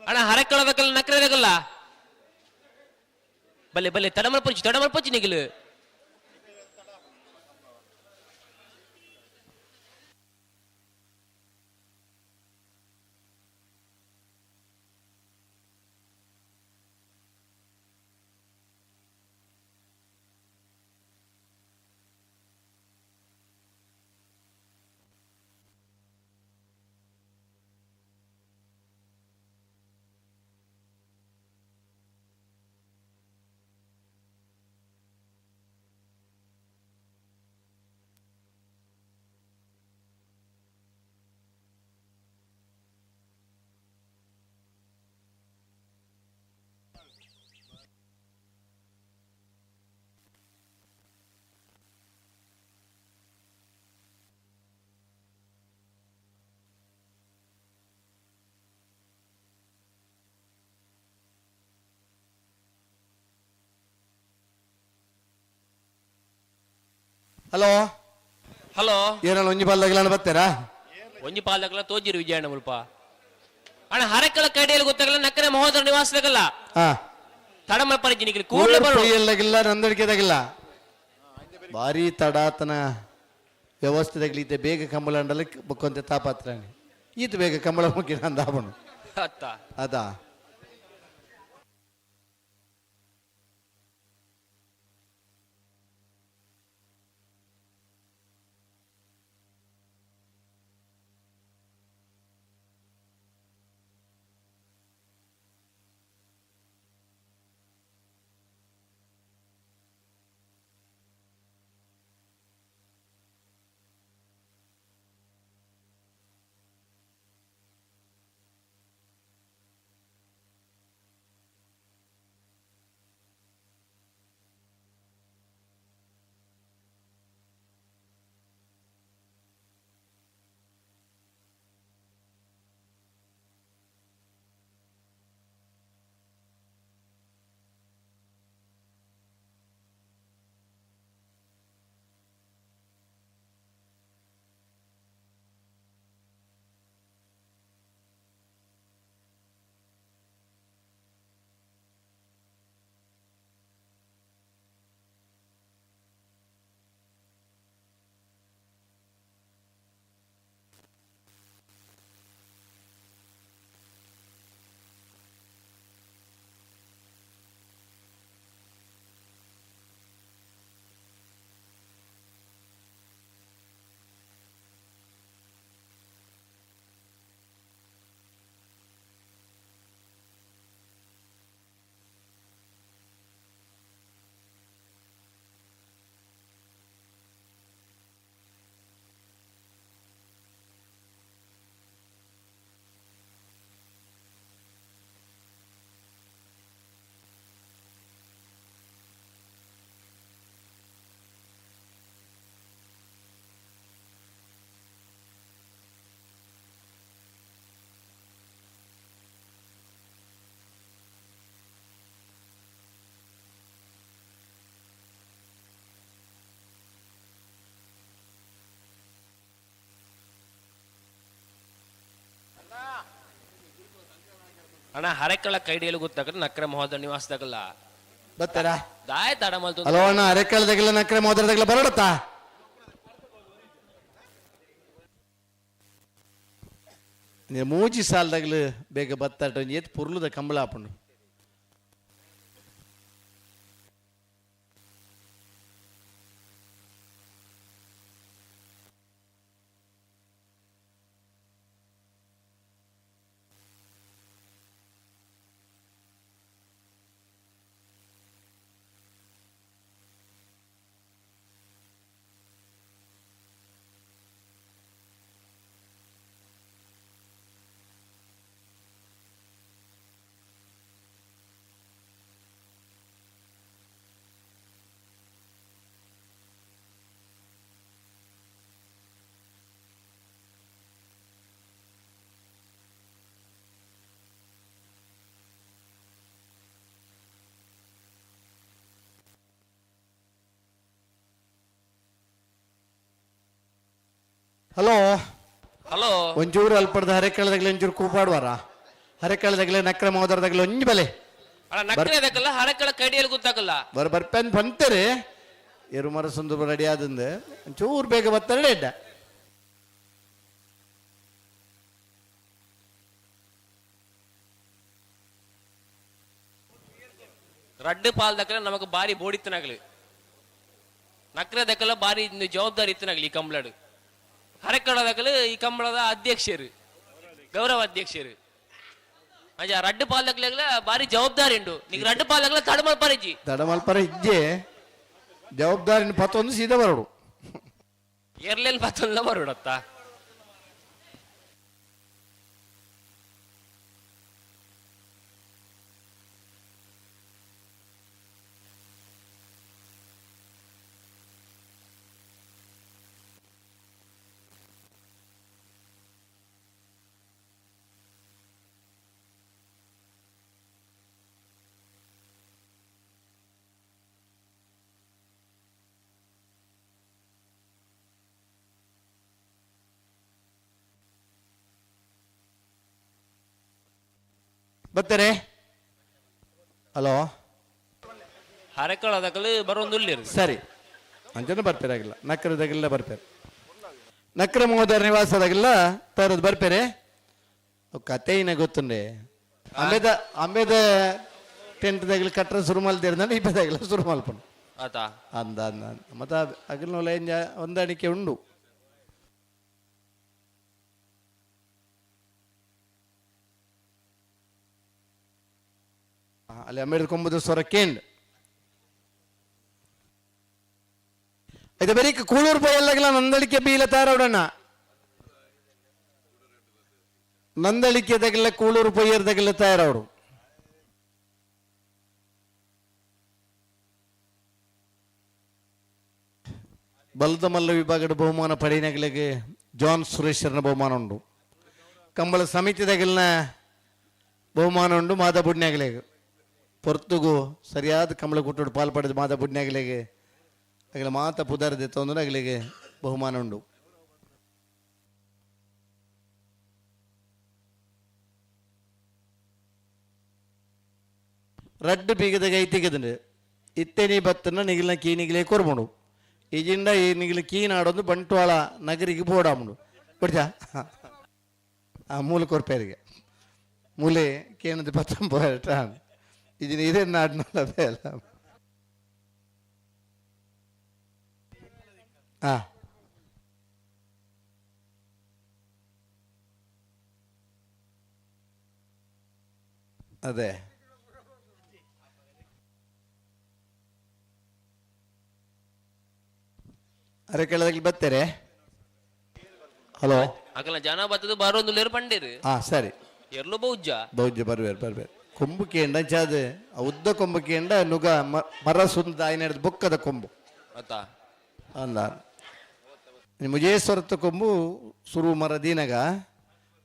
ಅಣ್ಣ ಹರಕಳದಕ್ಕಲ್ಲ ನಕ್ರದಕ್ಕಲ್ಲ ಬಲ್ಲೆ ಬಲ್ಲೆ ತಡಮಲ್ ಪೊಚ್ಚಿ ನಿಗಿಲು ಹಲೋ ಹಲೋ ಏನಲ್ಲ ಒಂಜಿ ಪಾಲ್ದಾಗಲ್ಲ ಬರ್ತಾರಾ ಒಂಜಿ ಪಾಲ್ದಾಗಲ್ಲ ತೋಜಿರು ವಿಜಯಣ್ಣ ಮುಲ್ಪ ಅಣ್ಣ ಹರಕಳ ಕೈಡಿಯಲ್ಲಿ ಗೊತ್ತಾಗಲ್ಲ ನಕ್ಕರೆ ಮಹೋದರ ನಿವಾಸದಾಗಲ್ಲ ತಡಮಲ್ ಪರಿಜ್ಜಿ ನಿಗಿಲು ಕೂಡಲೇ ಬರೋಡು ಎಲ್ಲಗಿಲ್ಲ ನಂದಡಿಕೆದಾಗಿಲ್ಲ ಭಾರಿ ತಡಾತನ ವ್ಯವಸ್ಥೆದಾಗ್ಲಿದ್ದೆ ಬೇಗ ಕಂಬಳ ಅಂಡಲ್ಲ ಬಕ್ಕೊಂತೆ ತಾಪಾತ್ರಾಣಿ ಈತ ಬೇಗ ಕಂಬಳ ಮುಗಿನ ಅಂದಾಬಣು ಅತ್ತ ಅದಾ ಅಣ್ಣ ಹರೆಕಳ ಕೈಡಿಯಲ್ಲಿ ಗೊತ್ತಾಗಲ್ಲ ನಕ್ರೆ ಮಹೋದರ ನಿವಾಸದಾಗಲ್ಲ ಬತ್ತಾರ ದಾಯ ತಡ ಮಲ್ತು ಅಲೋ ಅಣ್ಣ ಅರೆಕಾಲದಾಗಿಲ್ಲ ನಕ್ರೆ ಮೋದರದಾಗಿಲ್ಲ ಬರೋಡತ್ತಾ ಮೂಜಿ ಸಾಲದಾಗಲು ಬೇಗ ಬತ್ತಾಟ ಏತ್ ಪುರ್ಲುದ ಕಂಬಳ ಹಾಪುಂಡು ಹಲೋ ಹಲೋ ಒಂಚೂರು ಅಲ್ಪಡ್ದ ಹರೆಕಾಲದಾಗಲಿ ಒಂಚೂರು ಕೂಪಾಡುವಾರ ಹರೆಕಾಲದಾಗಲಿ ನಕ್ರೆ ಮೋದರದಾಗಲಿ ಒಂಜಿ ಬಲೆ ಅಣ್ಣ ನಕ್ರೆ ಅದಕ್ಕಲ್ಲ ಹರೆಕಳ ಕೈಡಿಯಲ್ಲಿ ಗೊತ್ತಾಗಲ್ಲ ಬರ್ಪೆನ್ ಬಂತಾರೆ ಎರು ಮರಸೊಂದು ರೆಡಿ ಆದಂದ ಒಂಚೂರು ಬೇಗ ಬರ್ತಾರೆ ಎಡ್ಡ ರಡ್ಡು ಪಾಲ್ದಕ್ಕಲ್ಲ ನಮಗ ಬಾರಿ ಬೋಡಿತ್ತನಾಗ್ಲಿ ನಕ್ರೆದಕ್ಕಲ್ಲ ಬಾರಿ ಜವಾಬ್ದಾರಿ ಇತ್ತನಾಗ್ಲಿ ಈ ಕಂಬಳಡು ಹರೆಕಳದಕ್ಕಲು ಈ ಕಂಬಳದ ಅಧ್ಯಕ್ಷರು ಗೌರವ ಅಧ್ಯಕ್ಷರು ಅಜ್ಜ ರಡ್ಡು ಪಾಲ್ದಕ್ಲೆಗ್ಲ ಬಾರಿ ಜವಾಬ್ದಾರಿ ಉಂಟು ನೀಗ ರಡ್ಡು ಪಾಲ್ದಕ್ಲ ತಡಮಲ್ ಪರಿಜಿ ತಡಮಲ್ಪರ ಇದ್ದೆ ಜವಾಬ್ದಾರಿನ ಪತ್ತೊಂದು ಸೀದಾ ಬರೋಡು ಎರ್ಲೆಲ್ ಪತ್ತೊಂದ ಬರೋಡತ್ತ ಬರ್ತಾರೆ ಹಲೋ ಹರೆಕಳದಕ್ಕಲು ಬರೋಂದು ಸರಿ ಅಂಜನ ಬರ್ಪೇರಾಗಿಲ್ಲ ನಕ್ರದಾಗಿಲ್ಲ ಬರ್ಪೇರೆ ನಕ್ರ ಮೋದರ ನಿವಾಸದಾಗಿಲ್ಲ ತರದ್ ಬರ್ಪೇರೆ ಕಥೆಯಿನ ಗೊತ್ತುಂಡೆ ಅಂಬೇದ ಟೆಂಟ್ದಾಗಿಲ್ಲ ಕಟ್ರ ಶುರು ಮಲ್ದಿರ್ದ ಇಪ್ಪದಾಗಿಲ್ಲ ಶುರು ಮಲ್ಪನು ಆತ ಅಂದ ಮತ್ತೆ ಅಗಲಿನ ಹೊಂದಾಣಿಕೆ ಉಂಡು ಅಲ್ಲಿ ಅಂಬೇಡ್ಕರ್ ಕೊಂಬುದ ಸ್ವರ ಕೇಂಡ್ ಇದು ಬರೀ ಕೂಳೂರು ಪೊಯ್ಯಲ್ಲಾಗಲ್ಲ ನಂದಳಿಕೆ ಬೀಲ ತಾರವಡಣ್ಣ ನಂದಳಿಕೆದಾಗಲ್ಲ ಕೂಳೂರು ಪೊಯ್ಯರ್ದಾಗಲ್ಲ ತಯಾರವಡು ಬಲದ ಮಲ್ಲ ವಿಭಾಗದ ಬಹುಮಾನ ಪಡೆಯನಾಗಲಿಗೆ ಜಾನ್ ಸುರೇಶ್ವರನ ಬಹುಮಾನ ಉಂಟು ಕಂಬಳ ಸಮಿತಿದಾಗಲಿನ ಬಹುಮಾನ ಉಂಟು ಮಾದ ಬುಡ್ನ್ಯಾಗಲಿಗೆ ಪೊರ್ತುಗು ಸರಿಯಾದ ಕಂಬಳ ಕುಟ್ಟೋಡು ಪಾಲ್ಪಡೆದ ಮಾದ ಬುಡ್ನ್ಯಾಗಲಿಗೆ ಆಗಲ ಮಾತ ಪುದಾರದೆ ತೊಂದರೆ ಆಗಲಿಗೆ ಬಹುಮಾನ ಉಂಟು ರಡ್ಡು ಬೀಗದಾಗ ಐತಿಗದಂಡು ಇತ್ತೇನಿ ಬತ್ತನ್ನ ನಿಗಿಲ್ನ ಕೀನಿಗಿಲೇ ಕೊರ್ಬೋಡು ಈಜಿಂಡ ಈ ನಿಗಿಲ ಕೀನಾಡೊಂದು ಬಂಟ್ವಾಳ ನಗರಿಗೆ ಬೋಡಾಮುಡು ಕೊಡ್ತಾ ಆ ಮೂಲ ಕೊರ್ಪೇರಿಗೆ ಮೂಲೆ ಕೇನದು ಪತ್ತಂ ಪೋಟ ഇതിന് ഇതെന്നാടിനുള്ളത് എല്ലാം ആ അതെ ಅರೆಕೆಳದಲ್ಲಿ ಬರ್ತಾರೆ ಹಲೋ ಅಕಲ ಜನ ಬತ್ತದು ಬರೋದು ಪಂಡೇರು ಹಾ ಸರಿ ಎರ್ಲು ಬೌಜ್ಜ ಬರ್ಬೇರು ಕೊಂಬುಕ್ಕೆ ಎಂಡ ಚಾದ ಉದ್ದ ಕೊಂಬುಕ್ಕೆ ಎಂಡ ನುಗ ಮರ ಸುಂದ ಆಯ್ನಡ್ದು ಬೊಕ್ಕದ ಕೊಂಬು ಅಂದ ಮುಜೇಶ್ವರತ ಕೊಂಬು ಸುರು ಮರ ದೀನಗ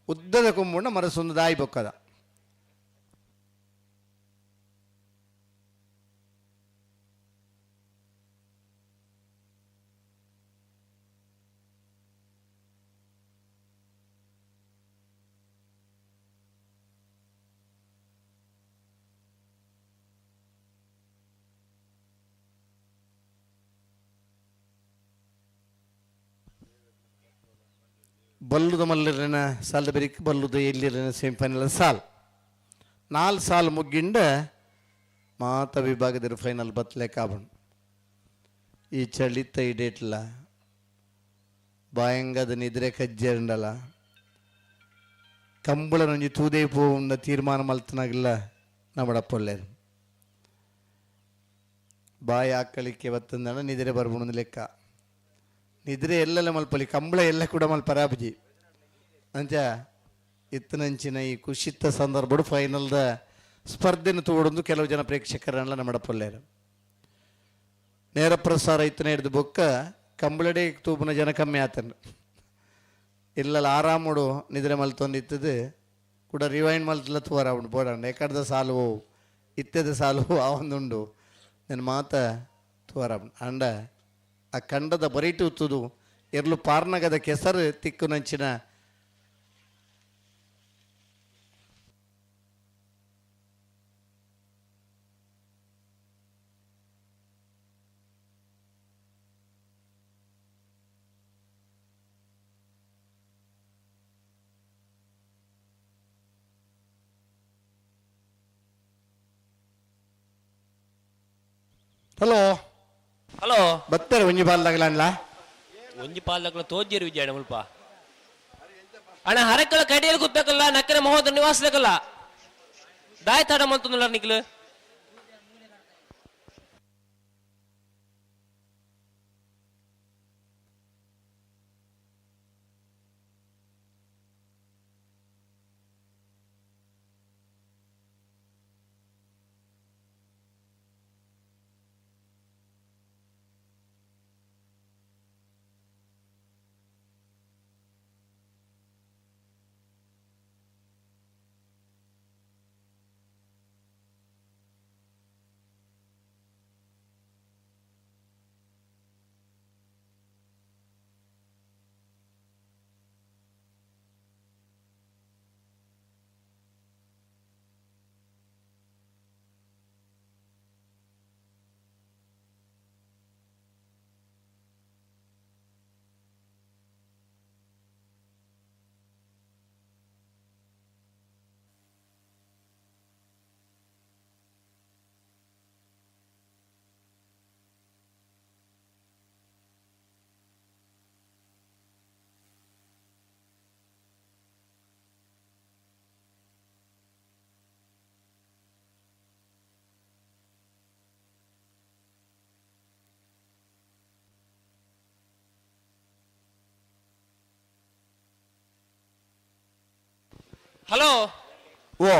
ಉದ್ದದ ಕೊಂಬುಂಡ ಮರ ಸುಂದದ ಆಯ್ ಬೊಕ್ಕದ ಬಲ್ಲುದ ಮಲ್ಲರಿನ ಸಾಲದ ಬೆರಿಕ್ ಬಲ್ಲುದ ಎಲ್ಲಿರಿನ ಸೆಮಿಫೈನಲ್ ಸಾಲ್ 4 ಸಾಲ್ ಮುಗ್ಗಿಂಡ ಮಾತ ವಿಭಾಗದ ಫೈನಲ್ ಬತ್ತಲೆ ಕಾಬಣ್ ಈ ಚಳಿತ ಈ ಡೇಟ್ಲ ಭಯಂಗದ ನಿದ್ರೆ ಕಜ್ಜೆಂಡಲ ಕಂಬಳ ನೊಂಜಿ ತೂದೇ ಪೋವುಂಡ ತೀರ್ಮಾನ ಮಲ್ತನಾಗಿಲ್ಲ ನಮ್ಮಡಪ್ಪೊಳ್ಳೇರು ಬಾಯಿ ಹಾಕಲಿಕ್ಕೆ ಬತ್ತಂದಣ ನಿದ್ರೆ ಬರ್ಬೋದು ಲೆಕ್ಕ ನಿದ್ರೆ ಎಲ್ಲೆಲ್ಲ ಮಲ್ಪಲಿ ಕಂಬಳ ಎಲ್ಲ ಕೂಡ ಮಲ್ಪರಾಬಜಿ ಅಂಚ ಇತ್ತನಂಚಿನ ಈ ಕುಶಿತ ಸಂದರ್ಭಡು ಫೈನಲ್ದ ಸ್ಪರ್ಧೆನ ತೋಡೊಂದು ಕೆಲವು ಜನ ಪ್ರೇಕ್ಷಕರನ್ನೆಲ್ಲ ನಮ್ಮಡಪ್ಪೊಳ್ಳೇರು ನೇರ ಪ್ರಸಾರ ಇತ್ತನ ಹಿಡಿದು ಬೊಕ್ಕ ಕಂಬಳಡೆ ತೂಪುನ ಜನ ಕಮ್ಮಿ ಆತನು ಇಲ್ಲಲ್ಲ ಆರಾಮುಡು ನಿದ್ರೆ ಮಲ್ತೊಂದಿತ್ತದು ಕೂಡ ರಿವೈಂಡ್ ಮಲ್ತಲ್ಲ ತೋರ ಉಂಡು ಬೋಡಂಡ ಎಕಡ್ದ ಸಾಲು ಇತ್ತದ ಸಾಲು ಆ ಒಂದುಂಡು ನನ್ನ ಮಾತ ತೋರ ಅಂಡ ಆ ಕಂಡದ ಬರೀಟು ಉತ್ತುದು ಎರ್ಲು ಪಾರ್ನಗದ ಕೆಸರು ತಿಕ್ಕು ನಂಚಿನ ಹಲೋ ಹಲೋ ಬತ್ತಾರೆ ಒಂಜಿ ಬಾಲ್ದಾಗಲ್ಲ ಒಂಜಿ ಪಾಲ್ದಕ್ಲ ತೋಜ್ಜೇರು ವಿಜಯ ಮುಲ್ಪ ಅಣ್ಣ ಹರಕ್ಕಳ ಕಡಿಯಲ್ಲಿ ಕೂತಕಲ್ಲ ನಕ್ಕರೆ ಮಹೋದರ ನಿವಾಸದಕಲ್ಲ ದಾಯ್ ತಡ ಮಂತಂದ್ರ ನಿಕ್ಲು ಹಲೋ ಓ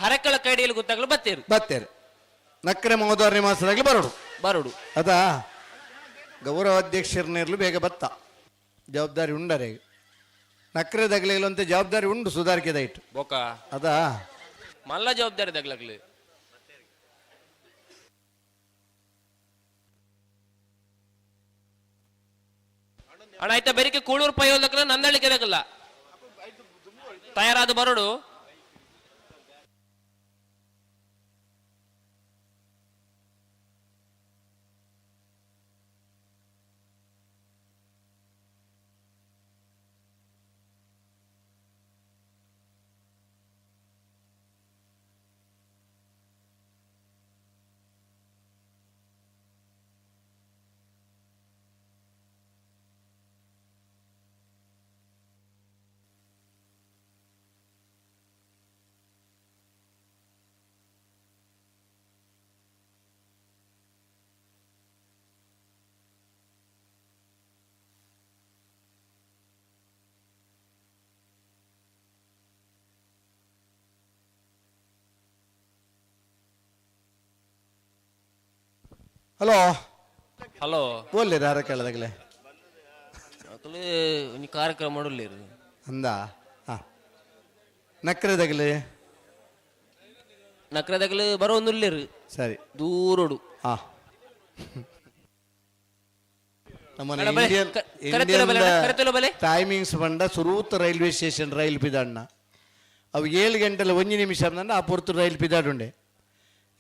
ಹರಕ್ಕಳ ಕಡಿಯಲ್ಲಿ ಗೊತ್ತಾಗಲು ಬತ್ತೇರು ಬತ್ತೇರು ನಕ್ಕರೆ ಮಹೋದರ ನಿವಾಸದಾಗಲಿ ಬರೋಡು ಬರೋಡು ಅದಾ ಗೌರವ ಅಧ್ಯಕ್ಷರನ್ನಿರ್ಲು ಬೇಗ ಬತ್ತ ಜವಾಬ್ದಾರಿ ಉಂಡರೆ ನಕ್ಕರೆ ದಗಲಿಗಲಂತೆ ಜವಾಬ್ದಾರಿ ಉಂಡು ಸುಧಾರಿಕೆ ದೈಟು ಬೋಕ ಅದಾ ಮಲ್ಲ ಜವಾಬ್ದಾರಿ ದಗ್ಲಗ್ಲು ಅಣ್ಣ ಆಯ್ತಾ ಬೆರಿಕೆ ಕೂಳೂರು ಪೈ ಹೋದಕ್ಲ ನಂದಳಿಕೆ ದಕ್ಕಲ್ಲ ತಯಾರಾದ ಬರೋಡು ಹಲೋ ಹಲೋ ಬೋಲ್ಲೆ ಯಾರ ಕೇಳದಾಗಲೇ ಒಂಜಿ ಕಾರ್ಯಕ್ರಮ ಮಾಡಲೇರು ಅಂದ ನಕ್ಕರೆದಾಗಲೇ ನಕ್ರದಾಗಲು ಬರೋ ಒಂದುಲ್ಲೇರು ಸರಿ ದೂರೋಡು ಹಾ ಟೈಮಿಂಗ್ಸ್ ಬಂಡ ಸುರೂತ ರೈಲ್ವೆ ಸ್ಟೇಷನ್ ರೈಲ್ ಪಿದಾಡ್ನ ಅವು 7 ಗಂಟೆల 1 ನಿಮಿಷ ಬಂದ ಆ ಪೊರ್ತು ರೈಲ್ ಪಿದಾಡುಂಡೆ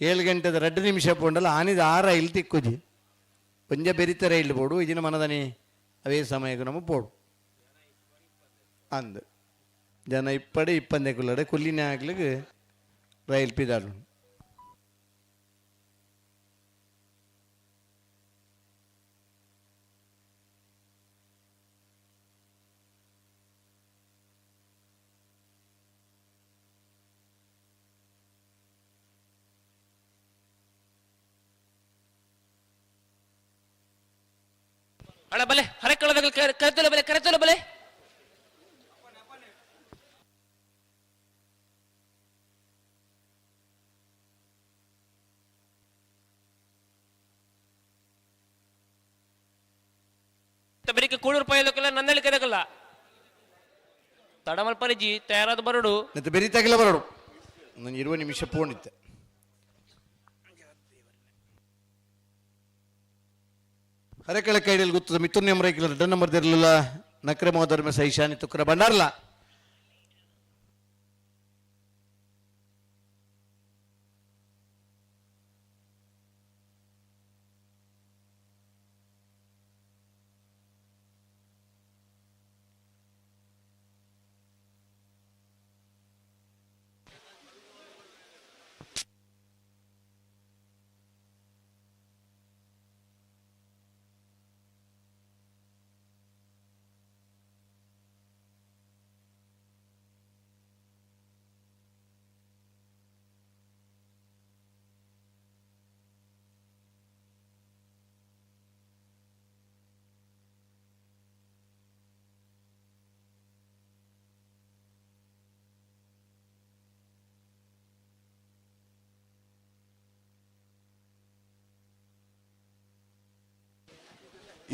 7 ಗಂಟೆದ 2 ನಿಮಿಷ ಪೋಂಡಲ್ಲ ಆನಿದ ಆ ರೈಲ್ ತಿಕ್ಕುಜಿ ಒಂಜ ಬೆರಿತ ರೈಲ್ ಪೋಡು ಇಜಿನ ಮನದನಿ ಅವೇ ಸಮಯಕ್ಕೆ ನಮ್ಮ ಪೋಡು ಅಂದು ಜನ ಇಪ್ಪಡೆ ಇಪ್ಪಂದೆ ಕುಲ್ಲಡೆ ಕುಲ್ಲಿನ ಆಗ್ಲಿಗೆ ರೈಲ್ ಪಿದಾಡು ಅಣ್ಣ ಬಲೆ ಹರಕಳದಾಗ ಕರೆತೊಲ ಬಲೆ ಬರೀಕೆ ಕೂಳೂರು ಪಾಯದಕ್ಕಲ್ಲ ನಂದಳಿ ಕದಕಲ್ಲ ತಡಮಲ್ ಪರಿಜಿ ತಯಾರಾದ ಬರಡು ಮತ್ತೆ ಬೆರಿತಾಗಿಲ್ಲ ಬರೋಡು ನಾನು 20 ನಿಮಿಷ ಪೋಣಿತ್ತೆ ಹರೆಕಳ ಕೈಡಿಯಲ್ಲಿ ಗೊತ್ತದ ಮಿಥುನ್ ಎಂಬರೈಕಿಲ್ಲ 2 ನಂಬರ್ ದಿರಲಿಲ್ಲ ನಕ್ರೆ ಮೋದರ್ಮೆ ಸೈಶಾನಿ ತುಕ್ರ ಬಂಡಾರ್ಲ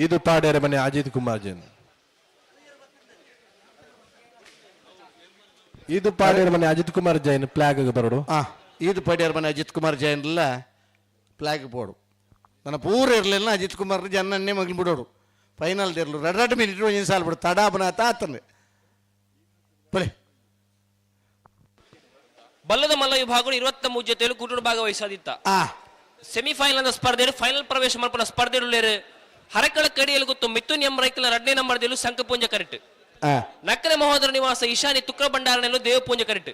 ಇದು ಪಾಡ್ಯರ ಮನೆ ಅಜಿತ್ ಕುಮಾರ್ ಜೈನ್. ಇದು ಪಾಡ್ಯರ ಮನೆ ಅಜಿತ್ ಕುಮಾರ್ ಜೈನ್ ಫ್ಲಾಗ್ ಬರೋಡು. ಇದು ಪಾಡ್ಯರ ಮನೆ ಅಜಿತ್ ಕುಮಾರ್ ಜೈನ್ ಇಲ್ಲ ಫ್ಲಾಗ್ ಬೋಡು ನನ್ನ ಪೂರ ಇರಲಿಲ್ಲ ಅಜಿತ್ ಕುಮಾರ್ ಜನನ್ನೇ ಮಗ್ಲು ಬಿಡೋಡು ಫೈನಲ್ ಇರಲು 2 ಮಿನಿಟ್ ಒಂದು ಸಾಲ ಬಿಡು ತಡಾಬನಾತ ಆತನೆ ಬಲೆ ಬಲ್ಲದ ಮಲ್ಲ ವಿಭಾಗಗಳು 23 ಜೊತೆಯಲ್ಲಿ ಕೂಟುಡು ಭಾಗವಹಿಸಾದಿತ್ತ ಸೆಮಿಫೈನಲ್ ಸ್ಪರ್ಧೆ ಫೈನಲ್ ಪ್ರವೇಶ ಮಾಡ್ಕೊಂಡ ಸ್ಪರ್ಧೆಗಳು ಹರಕಳ ಕಡಿಯಲ್ಲಿ ಗೊತ್ತು ಮಿಥುನ್ ಎಂಬರೈಕಲ 2ನೇ ನಂಬರ್ದಲ್ಲೂ ಸಂಕಪುಂಜ ಕರೆಕ್ಟ್ ನಕ್ಕರೆ ಮಹೋದರ ನಿವಾಸ ಈಶಾನಿ ತುಕ್ರ ಭಂಡಾರನಲ್ಲೂ ದೇವಪುಂಜ ಕರೆಕ್ಟ್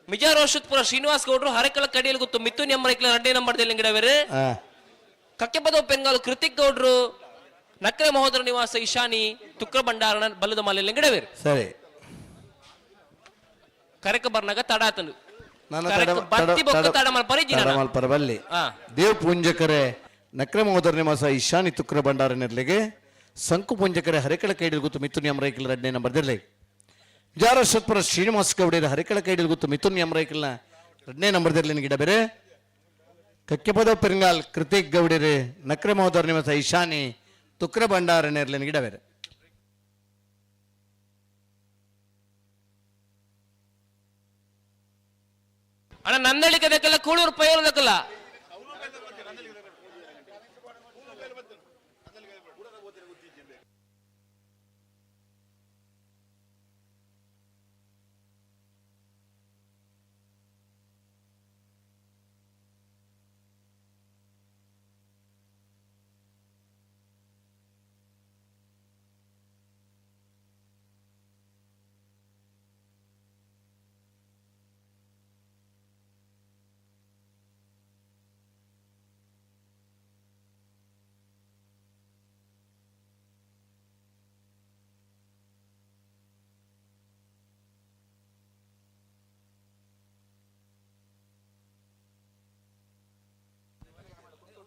ಮಿಜಾರೋಷತ್ಪುರ ಶ್ರೀನಿವಾಸ್ ಗೌಡ್ರು ಹರಕಳ ಕಡಿಯಲ್ಲಿ ಗೊತ್ತು ಮಿಥುನ್ ಎಂಬರೈಕಲ 2ನೇ ನಂಬರ್ದಲ್ಲಿ ಗಿಡವೇರು ಕಕ್ಕೆಪದವ ಪೆಂಗಾಲು ಕೃತಿಕ್ ಗೌಡ್ರು ನಕ್ಕರೆ ಮಹೋದರ ನಿವಾಸ ಈಶಾನಿ ತುಕ್ರ ಭಂಡಾರನ ಬಲ್ಲದ ಮಾಲೆಯಲ್ಲಿ ಗಿಡವೇರು ಸರಿ ಕರೆಕ ಬರ್ನಾಗ ತಡಾತನು ಪರಬಲ್ಲಿ ದೇವ್ ಪುಂಜಕರೆ ನಕ್ರಮ ಮಹೋದರ ನಿವಾಸ ಈಶಾನಿ ತುಕ್ರ ಭಂಡಾರ ನಿರ್ಲೆಗೆ ಸಂಕು ಪುಂಜಕರೆ ಹರಿಕಳ ಕೈಡಿಲ್ ಗೊತ್ತು ಮಿಥುನ್ ಎಂಬರೈಕಲ್ 2ನೇ ನಂಬರ್ದಿರ್ಲಿ ವಿಜಾರಶತ್ಪುರ ಶ್ರೀನಿವಾಸ್ ಗೌಡಿರ ಹರಿಕಳ ಕೈಡಿಲ್ ಗೊತ್ತು ಮಿಥುನ್ ಎಂಬರೈಕಲ್ನ 2ನೇ ನಂಬರ್ದಿರ್ಲಿ ಗಿಡ ಬೇರೆ ಕಕ್ಕೆಪದ ಪೆರಿಂಗಾಲ್ ಕೃತಿಕ್ ಗೌಡಿರೆ ನಕ್ರಮ ಮಹೋದರ ನಿವಾಸ ಈಶಾನಿ ತುಕ್ರ ಭಂಡಾರ ನಿರ್ಲಿನ ಗಿಡ ಬೇರೆ ಅಣ್ಣ ನಂದಳಿಕದಕ್ಕೆಲ್ಲ ಕೂಳೂರು ಪೈರದಕ್ಕಲ್ಲ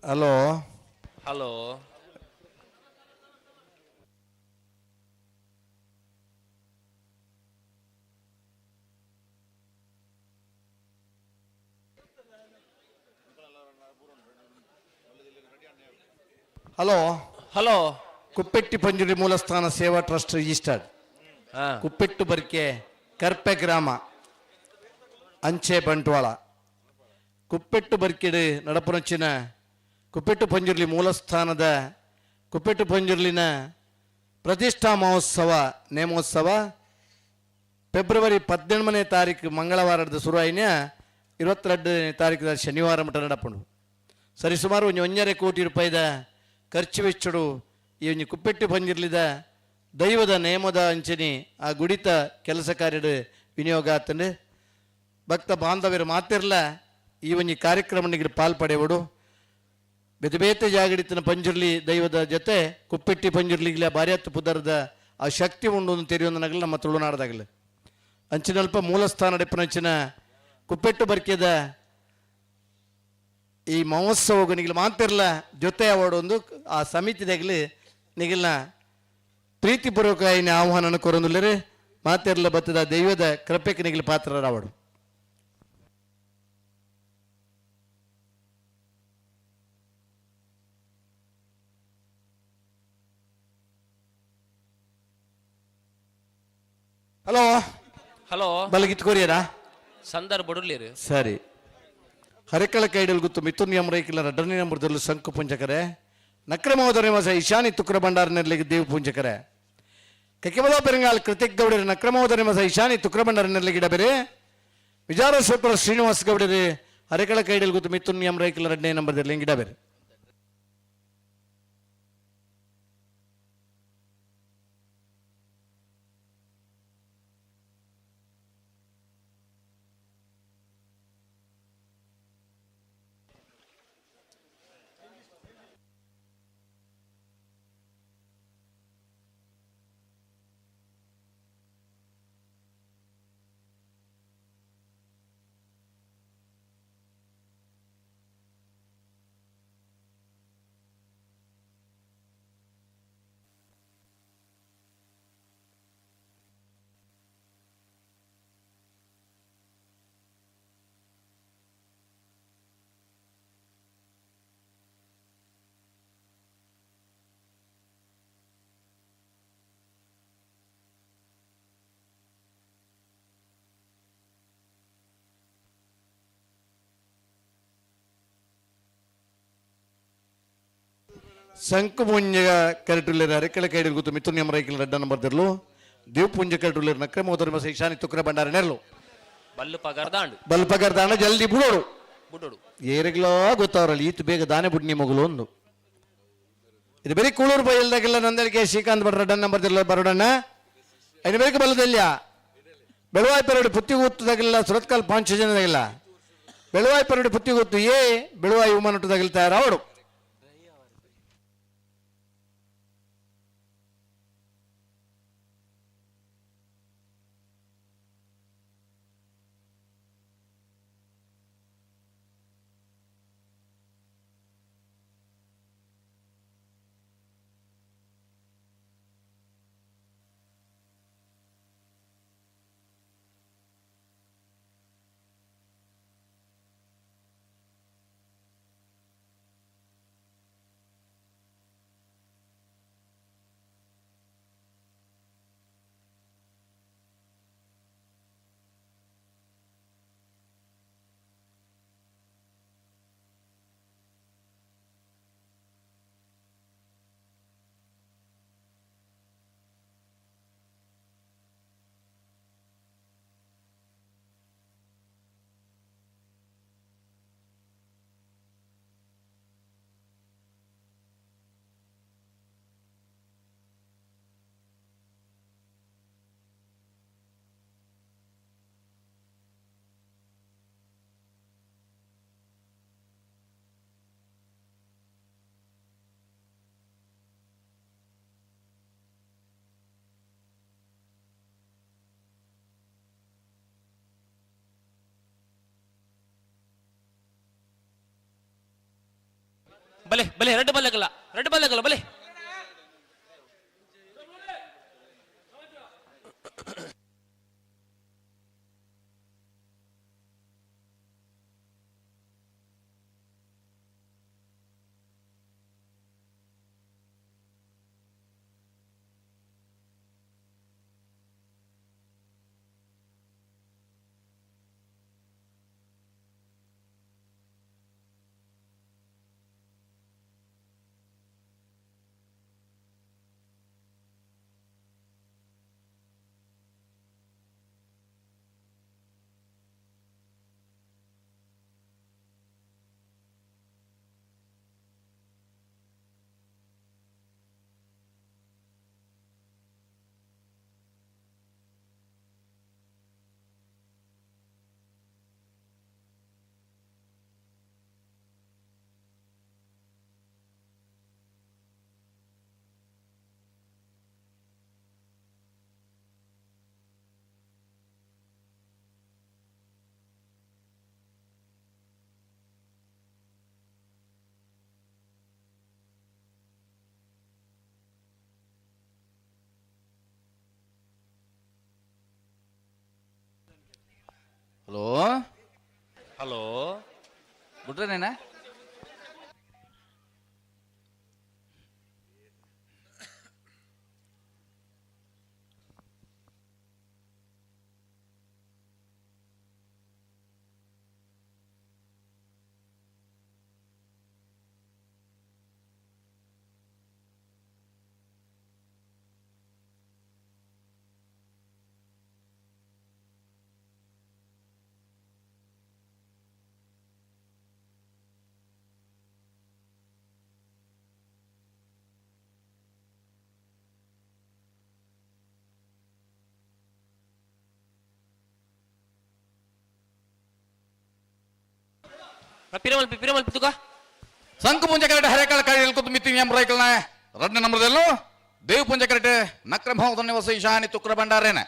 hello hello hello hello Kuppetti ಪಂಜುರಿ ಮೂಲಸ್ಥಾನ ಸೇವಾ ಟ್ರಸ್ಟ್ ರಿಜಿಸ್ಟರ್ಡ್ ಕುಪ್ಪೆಟ್ಟು ಬರ್ಕೆ ಕರ್ಪೆ ಗ್ರಾಮ ಅಂಚೆ ಬಂಟ್ವಾಳ ಕುಪ್ಪೆಟ್ಟು ಬರ್ಕಿಡು ನಡಪುನಚ್ಚಿನ ಕುಪ್ಪೆಟ್ಟು ಪಂಜುರ್ಲಿ ಮೂಲಸ್ಥಾನದ ಕುಪ್ಪೆಟ್ಟು ಪಂಜುರ್ಲಿನ ಪ್ರತಿಷ್ಠಾ ಮಹೋತ್ಸವ ನೇಮೋತ್ಸವ ಫೆಬ್ರವರಿ 18ನೇ ತಾರೀಕು ಮಂಗಳವಾರದ ಶುರುವಾಯಿನ 22ನೇ ತಾರೀಕು ಶನಿವಾರ ಮಟ್ಟ ನಡಪುಂಡು ಸರಿಸುಮಾರು 1.5 ಕೋಟಿ ರೂಪಾಯಿದ ಖರ್ಚು ವೆಚ್ಚಡು ಈ ಒಂದು ಕುಪ್ಪೆಟ್ಟು ಪಂಜುರ್ಲಿದ ದೈವದ ನೇಮದ ಅಂಚನೆ ಆ ಗುಡಿತ ಕೆಲಸ ಕಾರ್ಯದ ವಿನಿಯೋಗ ಆತಂಡು ಭಕ್ತ ಬಾಂಧವ್ಯರು ಮಾತಿರಲ ಈ ಒಂಜಿ ಕಾರ್ಯಕ್ರಮನಿಗೆ ಪಾಲ್ಪಡೆವಡು ಬೇತೆ ಬೇತೆ ಜಾಗಡಿತನ ಪಂಜುರ್ಲಿ ದೈವದ ಜೊತೆ ಕುಪ್ಪೆಟ್ಟಿ ಪಂಜುರ್ಲಿಗ್ಲ ಭಾರಿ ಹತ್ತು ಪುದರದ ಆ ಶಕ್ತಿ ಉಂಡು ಅಂತ ತೆರೆಯೊಂದನಾಗಲಿ ನಮ್ಮ ತುಳುನಾಡದಾಗಲಿ ಅಂಚಿನಲ್ಪ ಮೂಲಸ್ಥಾನ ಡೆಪ್ಪನಂಚಿನ ಕುಪ್ಪೆಟ್ಟು ಬರ್ಕೆದ ಈ ಮಹೋತ್ಸವ ನಿಗಲು ಮಾತಿರಲ ಜೊತೆ ಅವಡೊಂದು ಆ ಸಮಿತಿದಾಗಲಿ ನಿಗಲ್ನ ಪ್ರೀತಿಪೂರ್ವಕ ಇನ್ನು ಆಹ್ವಾನ ಕೊರೊಂದುಲ್ಲರೆ ಮಾತಿರಲ ಬತ್ತದ ದೈವದ ಕೃಪೆಗೆ ನಿಗಲು ಪಾತ್ರರಾವಡು. ಹಲೋ ಹಲೋ ಬಲಗಿತ್ಕೋರಿಯರಾ ಸಂದರ್ ಬಡುರ್ಲಿರು ಸರಿ ಹರೆಕಳ ಕೈಡಲ್ ಗುತ್ತು ಮಿಥುನ್ ಯಮರೈಕಿಲ ರಡ್ಡನೇ ನಂಬರ್ದಲ್ಲೂ ಸಂಕು ಪುಂಜಕರೆ ನಕ್ರಮೋದರ ಮಸ ಈಶಾನಿ ತುಕ್ರ ಭಂಡಾರನೆರ್ಲಿಗೆ ದೇವ್ ಪುಂಜಕರೆ ಕಕೆಬಲ ಪೆರಂಗಾಲ್ ಕೃತಿಕ್ ಗೌಡರು ನಕ್ರಮೋದರ ಮಸ ಈಶಾನಿ ತುಕ್ರ ಭಂಡಾರನೆರ್ಲಿಗೆ ಇಡಬೇರೆ ವಿಜಾರ ಸ್ವಪ್ರ ಶ್ರೀನಿವಾಸ್ ಗೌಡರು ಹರೆಕಳ ಕೈಡಲ್ ಗುತ್ತು ಮಿಥುನ್ ಯಮರೈಕಿಲ ರಡ್ಡನೇ ನಂಬರ್ದಲ್ಲಿ ಇಡಬೇರೆ. ಸಂಕು ಪುಂಜ ಕರೆಟುಲ್ಲೇರು ಅರೆಕಳ ಕೈಡಲ್ ಗುತ್ತು ಮಿಥುನ್ ಯಮರೈಕಿಲ ರಡ್ಡ ನಂಬರ್ದರ್ಲು ದೇವ್ ಪುಂಜ ಕರೆಟುಲ್ಲೇರು ನಕ್ರಮೋದರ ಮಸ ಈಶಾನಿ ತುಕ್ರ ಭಂಡಾರ ನೆರ್ಲು ಬಲ್ಲು ಪಗರ್ದಾಂಡು ಬಲ್ಪಗರ್ದಾಣ ಜಲ್ದಿ ಬುಡೋಡು ಬುಡೋಡು ಏರಿಗ್ಲೋ ಗೊತ್ತವ್ರಲ್ಲ ಈತು ಬೇಗ ದಾನೆ ಬುಡ್ನಿ ಮಗಳು ಒಂದು ಇದು ಬರೀ ಕೂಳೂರು ಬಯಲ್ದಾಗೆಲ್ಲ ನಂದಳಿಕೆ ಶ್ರೀಕಾಂತ್ ಬಡ ರಡ್ಡ ನಂಬರ್ದಿಲ್ಲ ಬರೋಡಣ್ಣ ಐದು ಬೇಗ ಬಲ್ಲದಲ್ಲ ಬೆಳವಾಯಿ ಪೆರಡು ಪುತ್ತಿಗೂತ್ತದಾಗಿಲ್ಲ ಸುರತ್ಕಾಲ್ ಪಾಂಚ ಜನದಾಗಿಲ್ಲ ಬೆಳವಾಯಿ ಪೆರಡು ಪುತ್ತಿಗೂತ್ತು ಬೆಳವಾಯಿ ಉಮನುಟ್ಟದಾಗಿಲ್ಲ ತಯಾರಾವಡು. ಬಲೆ ಬಲೆ ಎರಡು ಬಲ್ಲಗಲ್ಲ ಬಲೆ ಹಲೋ ಹಲೋ ಬಿಟ್ರೇನೇನ ಪಿರಮಲ್ ತುಕ ಸಂಕು ಪುಂಜ ಕರೆಕ್ಟ್ ಹರೇಕಾಳ ಕಾಳಿ ಹೇಳ್ಕೊತು ಮಿತ್ತಿ ಎಂ ರೈಕಲ್ನ 2ನೇ ನಂಬರ್ದಲ್ಲೂ ದೇವ್ ಪುಂಜ ಕರೆಕ್ಟ್ ನಕ್ರಮ ಹೋದನೆ ವಸ ಈಶಾನಿ ತುಕ್ರ ಬಂಡಾರೇನ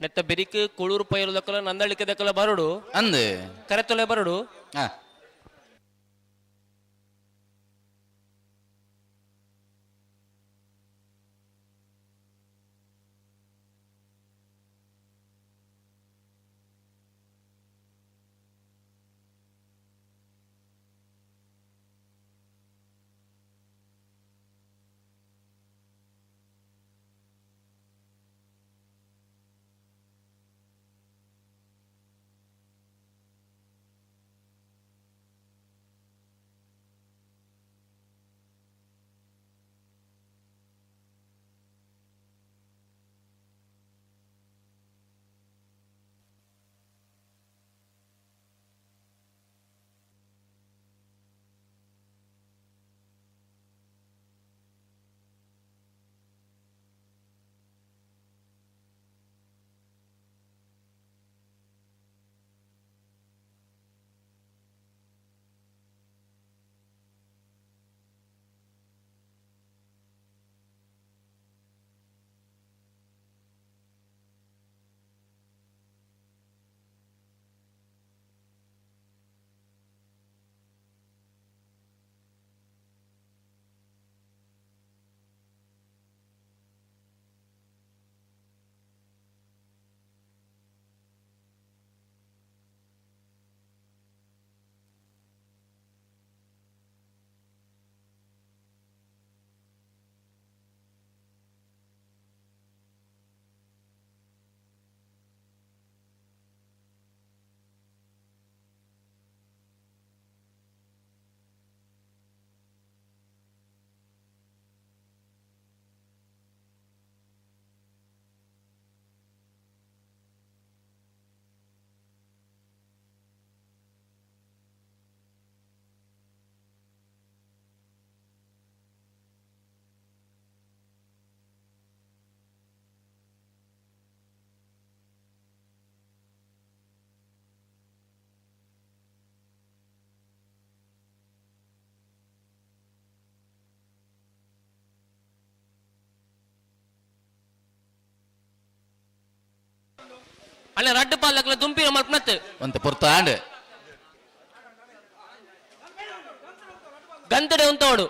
ನೆತ್ತ ಬೆರಿಕ್ ಕೊಳೂರು ಪೈರು ದಕ್ಕಲ ನಂದಳಿಕೆ ದಕ್ಕಲ ಬರಡು ಅಂದೆ ಕರೆತೊಲೆ ಬರಡು ಅಲ್ಲ ರಡ್ಡು ಪಾಲಕ್ಲ ದುಂಪಿರ ಮಲ್ಪನತ್ ಅಂತ ಪುರ್ತಾಂಡ್ ಗಂತಡೆ ಉಂತೋಡು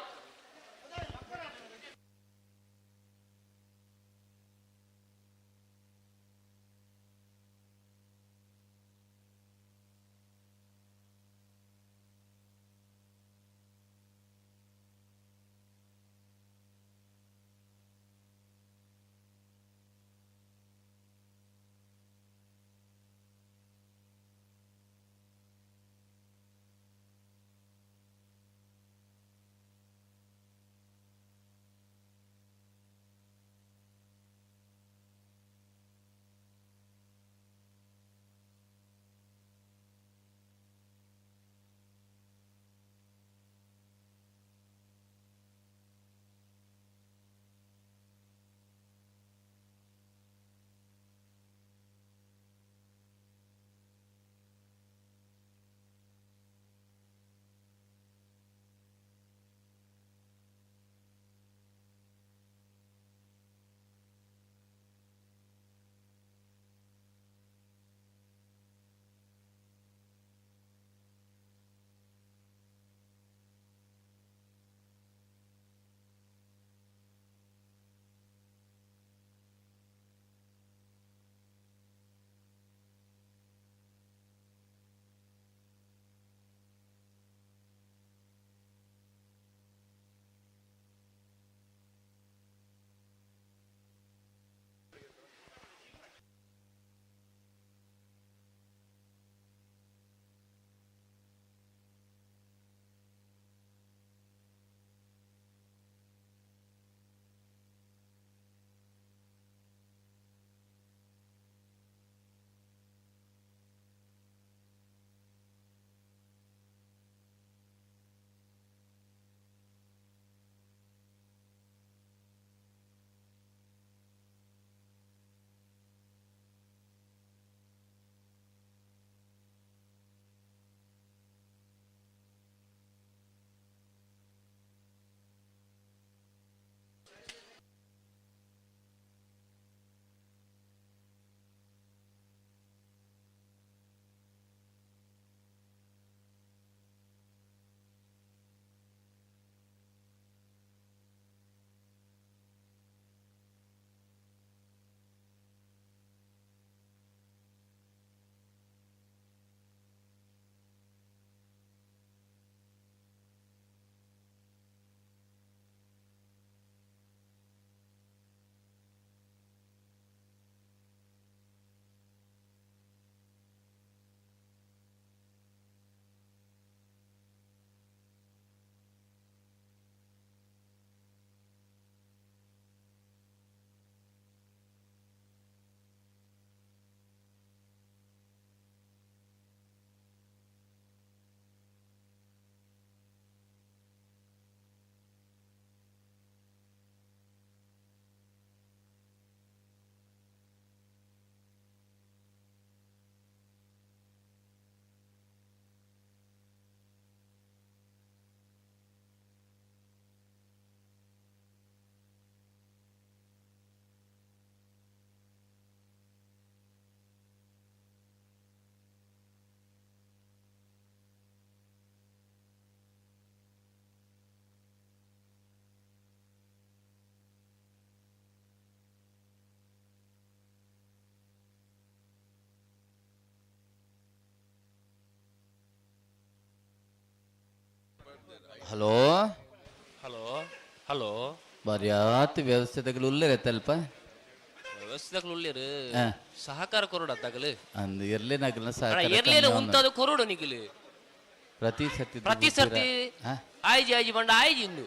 ಹಲೋ ಹಲೋ ಹಲೋ ಬರ್ಯಾತ್ ವ್ಯವಸ್ಥೆಗಳು ಉಲ್ಲೇರತ್ತಲ್ಪ ವ್ಯವಸ್ಥೆಗಳು ಉಳ್ಳೇರು ಹಾ. ಸಹಕಾರ ಕೊರೋಡ ತಗಲು ಅಂದು ಇರ್ಲೇನಾಗಲ್ಲ ಎರ್ಲೇನು ಉಂತಾದು ಕೊರೋಡು ನಿಗಲು ಪ್ರತಿ ಸತಿ ಪ್ರತಿ ಸರ್ತಿ ಆಯ್ಜಿ ಆಯ್ಜಿ ಬಂಡ ಆಯ್ಜಿ ಇಂದು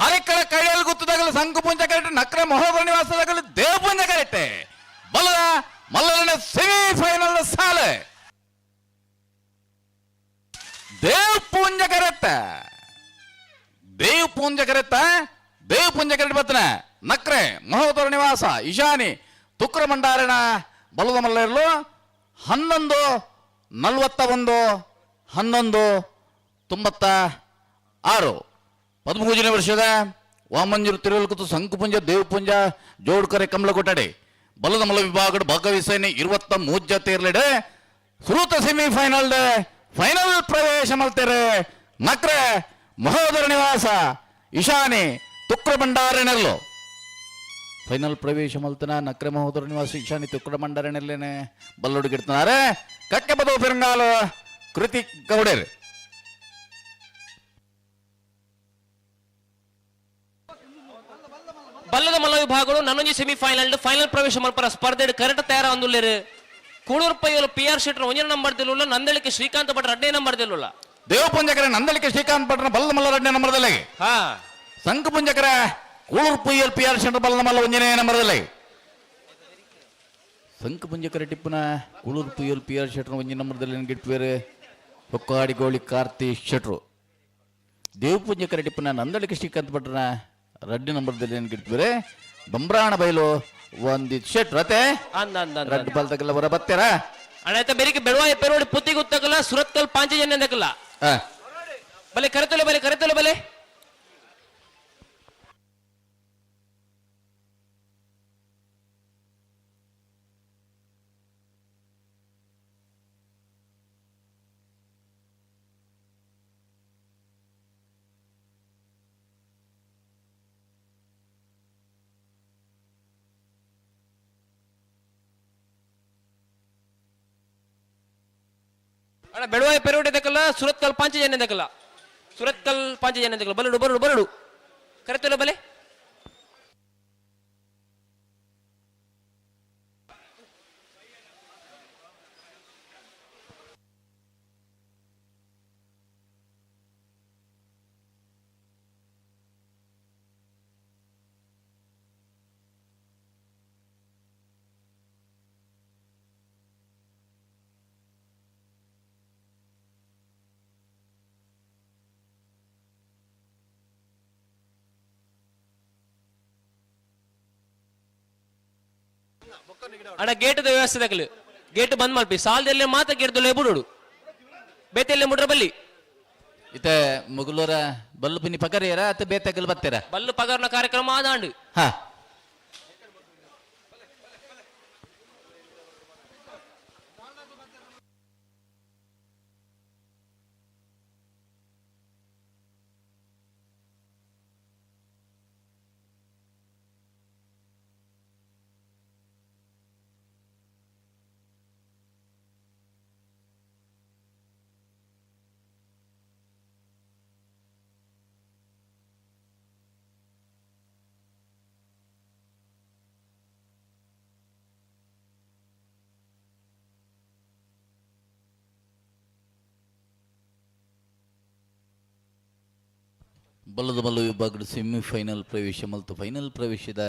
ಹರಿಕಳ ಕೈಯಲ್ಲಿ ಗುತ್ತದಾಗಲು ಸಂಕುಪುಂಜ ಕರೆಕ್ಟ್ ನಕ್ರ ಮಹೋದರ ನಿವಾಸದಾಗಲು ದೇವಪುಂಜ ಕರೆಕ್ಟ್ ಬಲ್ಲ ಮಲ್ಲರನ ಸೆಮಿಫೈನಲ್ ಸಾಲೆ ದೇವಪುಂಜ ಕರೆಕ್ಟ್ ದೇವಪುಂಜ ಕರೆಕ್ಟ್ ಬತ್ತನ ನಕ್ರೆ ಮಹೋದರ ನಿವಾಸ ಈಶಾನಿ ತುಕ್ರ ಭಂಡಾರಣ ಬಲದ ಮಲ್ಲರಲು 11/11/96 13ನೇ ವರ್ಷದ ವಾಮಂಜೂರು ತಿರುವಲ್ಕುತ್ತು ಸಂಕುಪುಂಜ ದೇವಪುಂಜ ಜೋಡ್ಕರೆ ಕಮಲ ಕೊಟ್ಟಡೆ ಬಲದ ಮಲ್ಲ ವಿಭಾಗದ ಭಾಗವಹಿಸೇನೆ 23 ತೀರ್ಲೆಡೆ ಸುರುತ ಸೆಮಿಫೈನಲ್ ಫೈನಲ್ ಪ್ರವೇಶ ಮಲ್ತೆರೆ ನಕ್ರೆ ಮಹೋದರ ನಿವಾಸ ಈಶಾನಿ ತುಕ್ರ ಭಂಡಾರಣೆಲ್ಲು ಫೈನಲ್ ಪ್ರವೇಶ ಮಲ್ತನ ನಕ್ರೆ ಮಹೋದರ ನಿವಾಸ ಈಶಾನಿ ತುಕ್ರ ಭಂಡಾರಣೆಲ್ಲೇನೆ ಬಲ್ಲೊಡುಗಿಡ್ತಾರೆ ಕಕ್ಕೆ ಬದೋ ಪೆರಂಗಾಲು ಕೃತಿ ಗೌಡರ್ ಬಲ್ಲದ ಮಲ್ಲ ವಿಭಾಗಗಳು ನನ್ನೊಂಜಿ ಫೈನಲ್ ಪ್ರವೇಶ ಮಲ್ಪರ ಸ್ಪರ್ಧೆ ಕರೆಕ್ಟ್ ತಯಾರ ಅಂದುಲ್ಲೇರು ಕೂಳೂರು ಪೈಯಲು PR ಶೆಟ್ರ್ 1 ನಂಬರ್ ದಿಲ್ಲ ನಂದಳಿಕೆ ಶ್ರೀಕಾಂತ್ ಭಟ್ರ 2 ನಂಬರ್ ದಿಲ್ಲ ದೇವಪುಂಜಕರ ನಂದಳಿಕೆ ಶ್ರೀಕಾಂತ್ ಭಟ್ರ ಬಲ್ಲದ ಮಲ್ಲ 2 ನಂಬರ್ದಲ್ಲಿ ಹಾ ಸಂಕುಪುಂಜಕರ ಕೂಳೂರು ಪೈಯಲ್ PR ಶೆಟ್ರ್ ಬಲ್ಲದ ಮಲ್ಲ 1 ನಂಬರ್ದಲ್ಲಿ ಸಂಕುಪುಂಜಕರ ಟಿಪ್ಪುನ ಕೂಳೂರು ಪೈಯಲ್ PR ಶೆಟ್ರ್ 1 ನಂಬರ್ದಲ್ಲಿ ಗಿಟ್ವೇರೆ ಹೊಕ್ಕಾಡಿಗೋಳಿ ಕಾರ್ತಿ ಶೆಟ್ರು ದೇವಪುಂಜಕರ ಟಿಪ್ಪುನ ನಂದಳಿಕೆ ಶ್ರೀಕಾಂತ್ ಭಟ್ರನ 2 ನಂಬರ್ದಲ್ಲಿ ಗಿಟ್ವೇರೆ ಬಂಬ್ರಾಣ ಬೈಲು ಒಂದಿ ಶೆಟ್ ರತೆ ರಡ್ಡು ಬಲ್ತಕಲ್ಲ ಹೊರ ಬತ್ತೇರ ಅಣ್ಣಾಯ್ತ ಬೇರಿಗೆ ಬೆಳವಾಯ ಪೆರೋಡಿ ಪುತ್ತಿ ಗೊತ್ತಾಗಲ್ಲ ಸುರತ್ಕಲ್ ಪಾಂಚಜನ್ಯ ಅಂದಕಲ್ಲ ಬಲೆ ಕರೆತೊಲೆ ಬಲೆ ಅಣ್ಣ ಬೆಳವಾಯ ಪೆರೋಡಿ ದಕ್ಕಲ್ಲ ಸುರತ್ಕಲ್ ಪಾಂಚಜನ್ಯ ದಕ್ಕಲ್ಲ ಬರಡು ಕರೆತೊಲೆ ಬಲೆ ಅಣ್ಣ ಗೇಟ್ ವ್ಯವಸ್ಥೆ ತಗಲು ಗೇಟ್ ಬಂದ್ ಮಲ್ಪಿ ಸಾಲದಲ್ಲಿ ಮಾತ ಗೇಟ್ದಲ್ಲ ಬಿಡೋಡು ಬೇತೆಲ್ಲ ಮುಡ್ರ ಬಲ್ಲಿ ಇತ್ತೆ ಮುಗುಲೂರ ಬಲ್ಲು ಪಿನಿ ಪಗರಿಯರ ಅತ್ತ ಬೇತಗಲ್ ಬತ್ತೀರ ಬಲ್ಲು ಪಗರ್ನ ಕಾರ್ಯಕ್ರಮ ಆದಾಂಡು ಹಾ ಬಲ್ಲದ ಬಲ್ಲ ವಿಭಾಗದ ಸೆಮಿಫೈನಲ್ ಪ್ರವೇಶ ಮತ್ತು ಫೈನಲ್ ಪ್ರವೇಶದ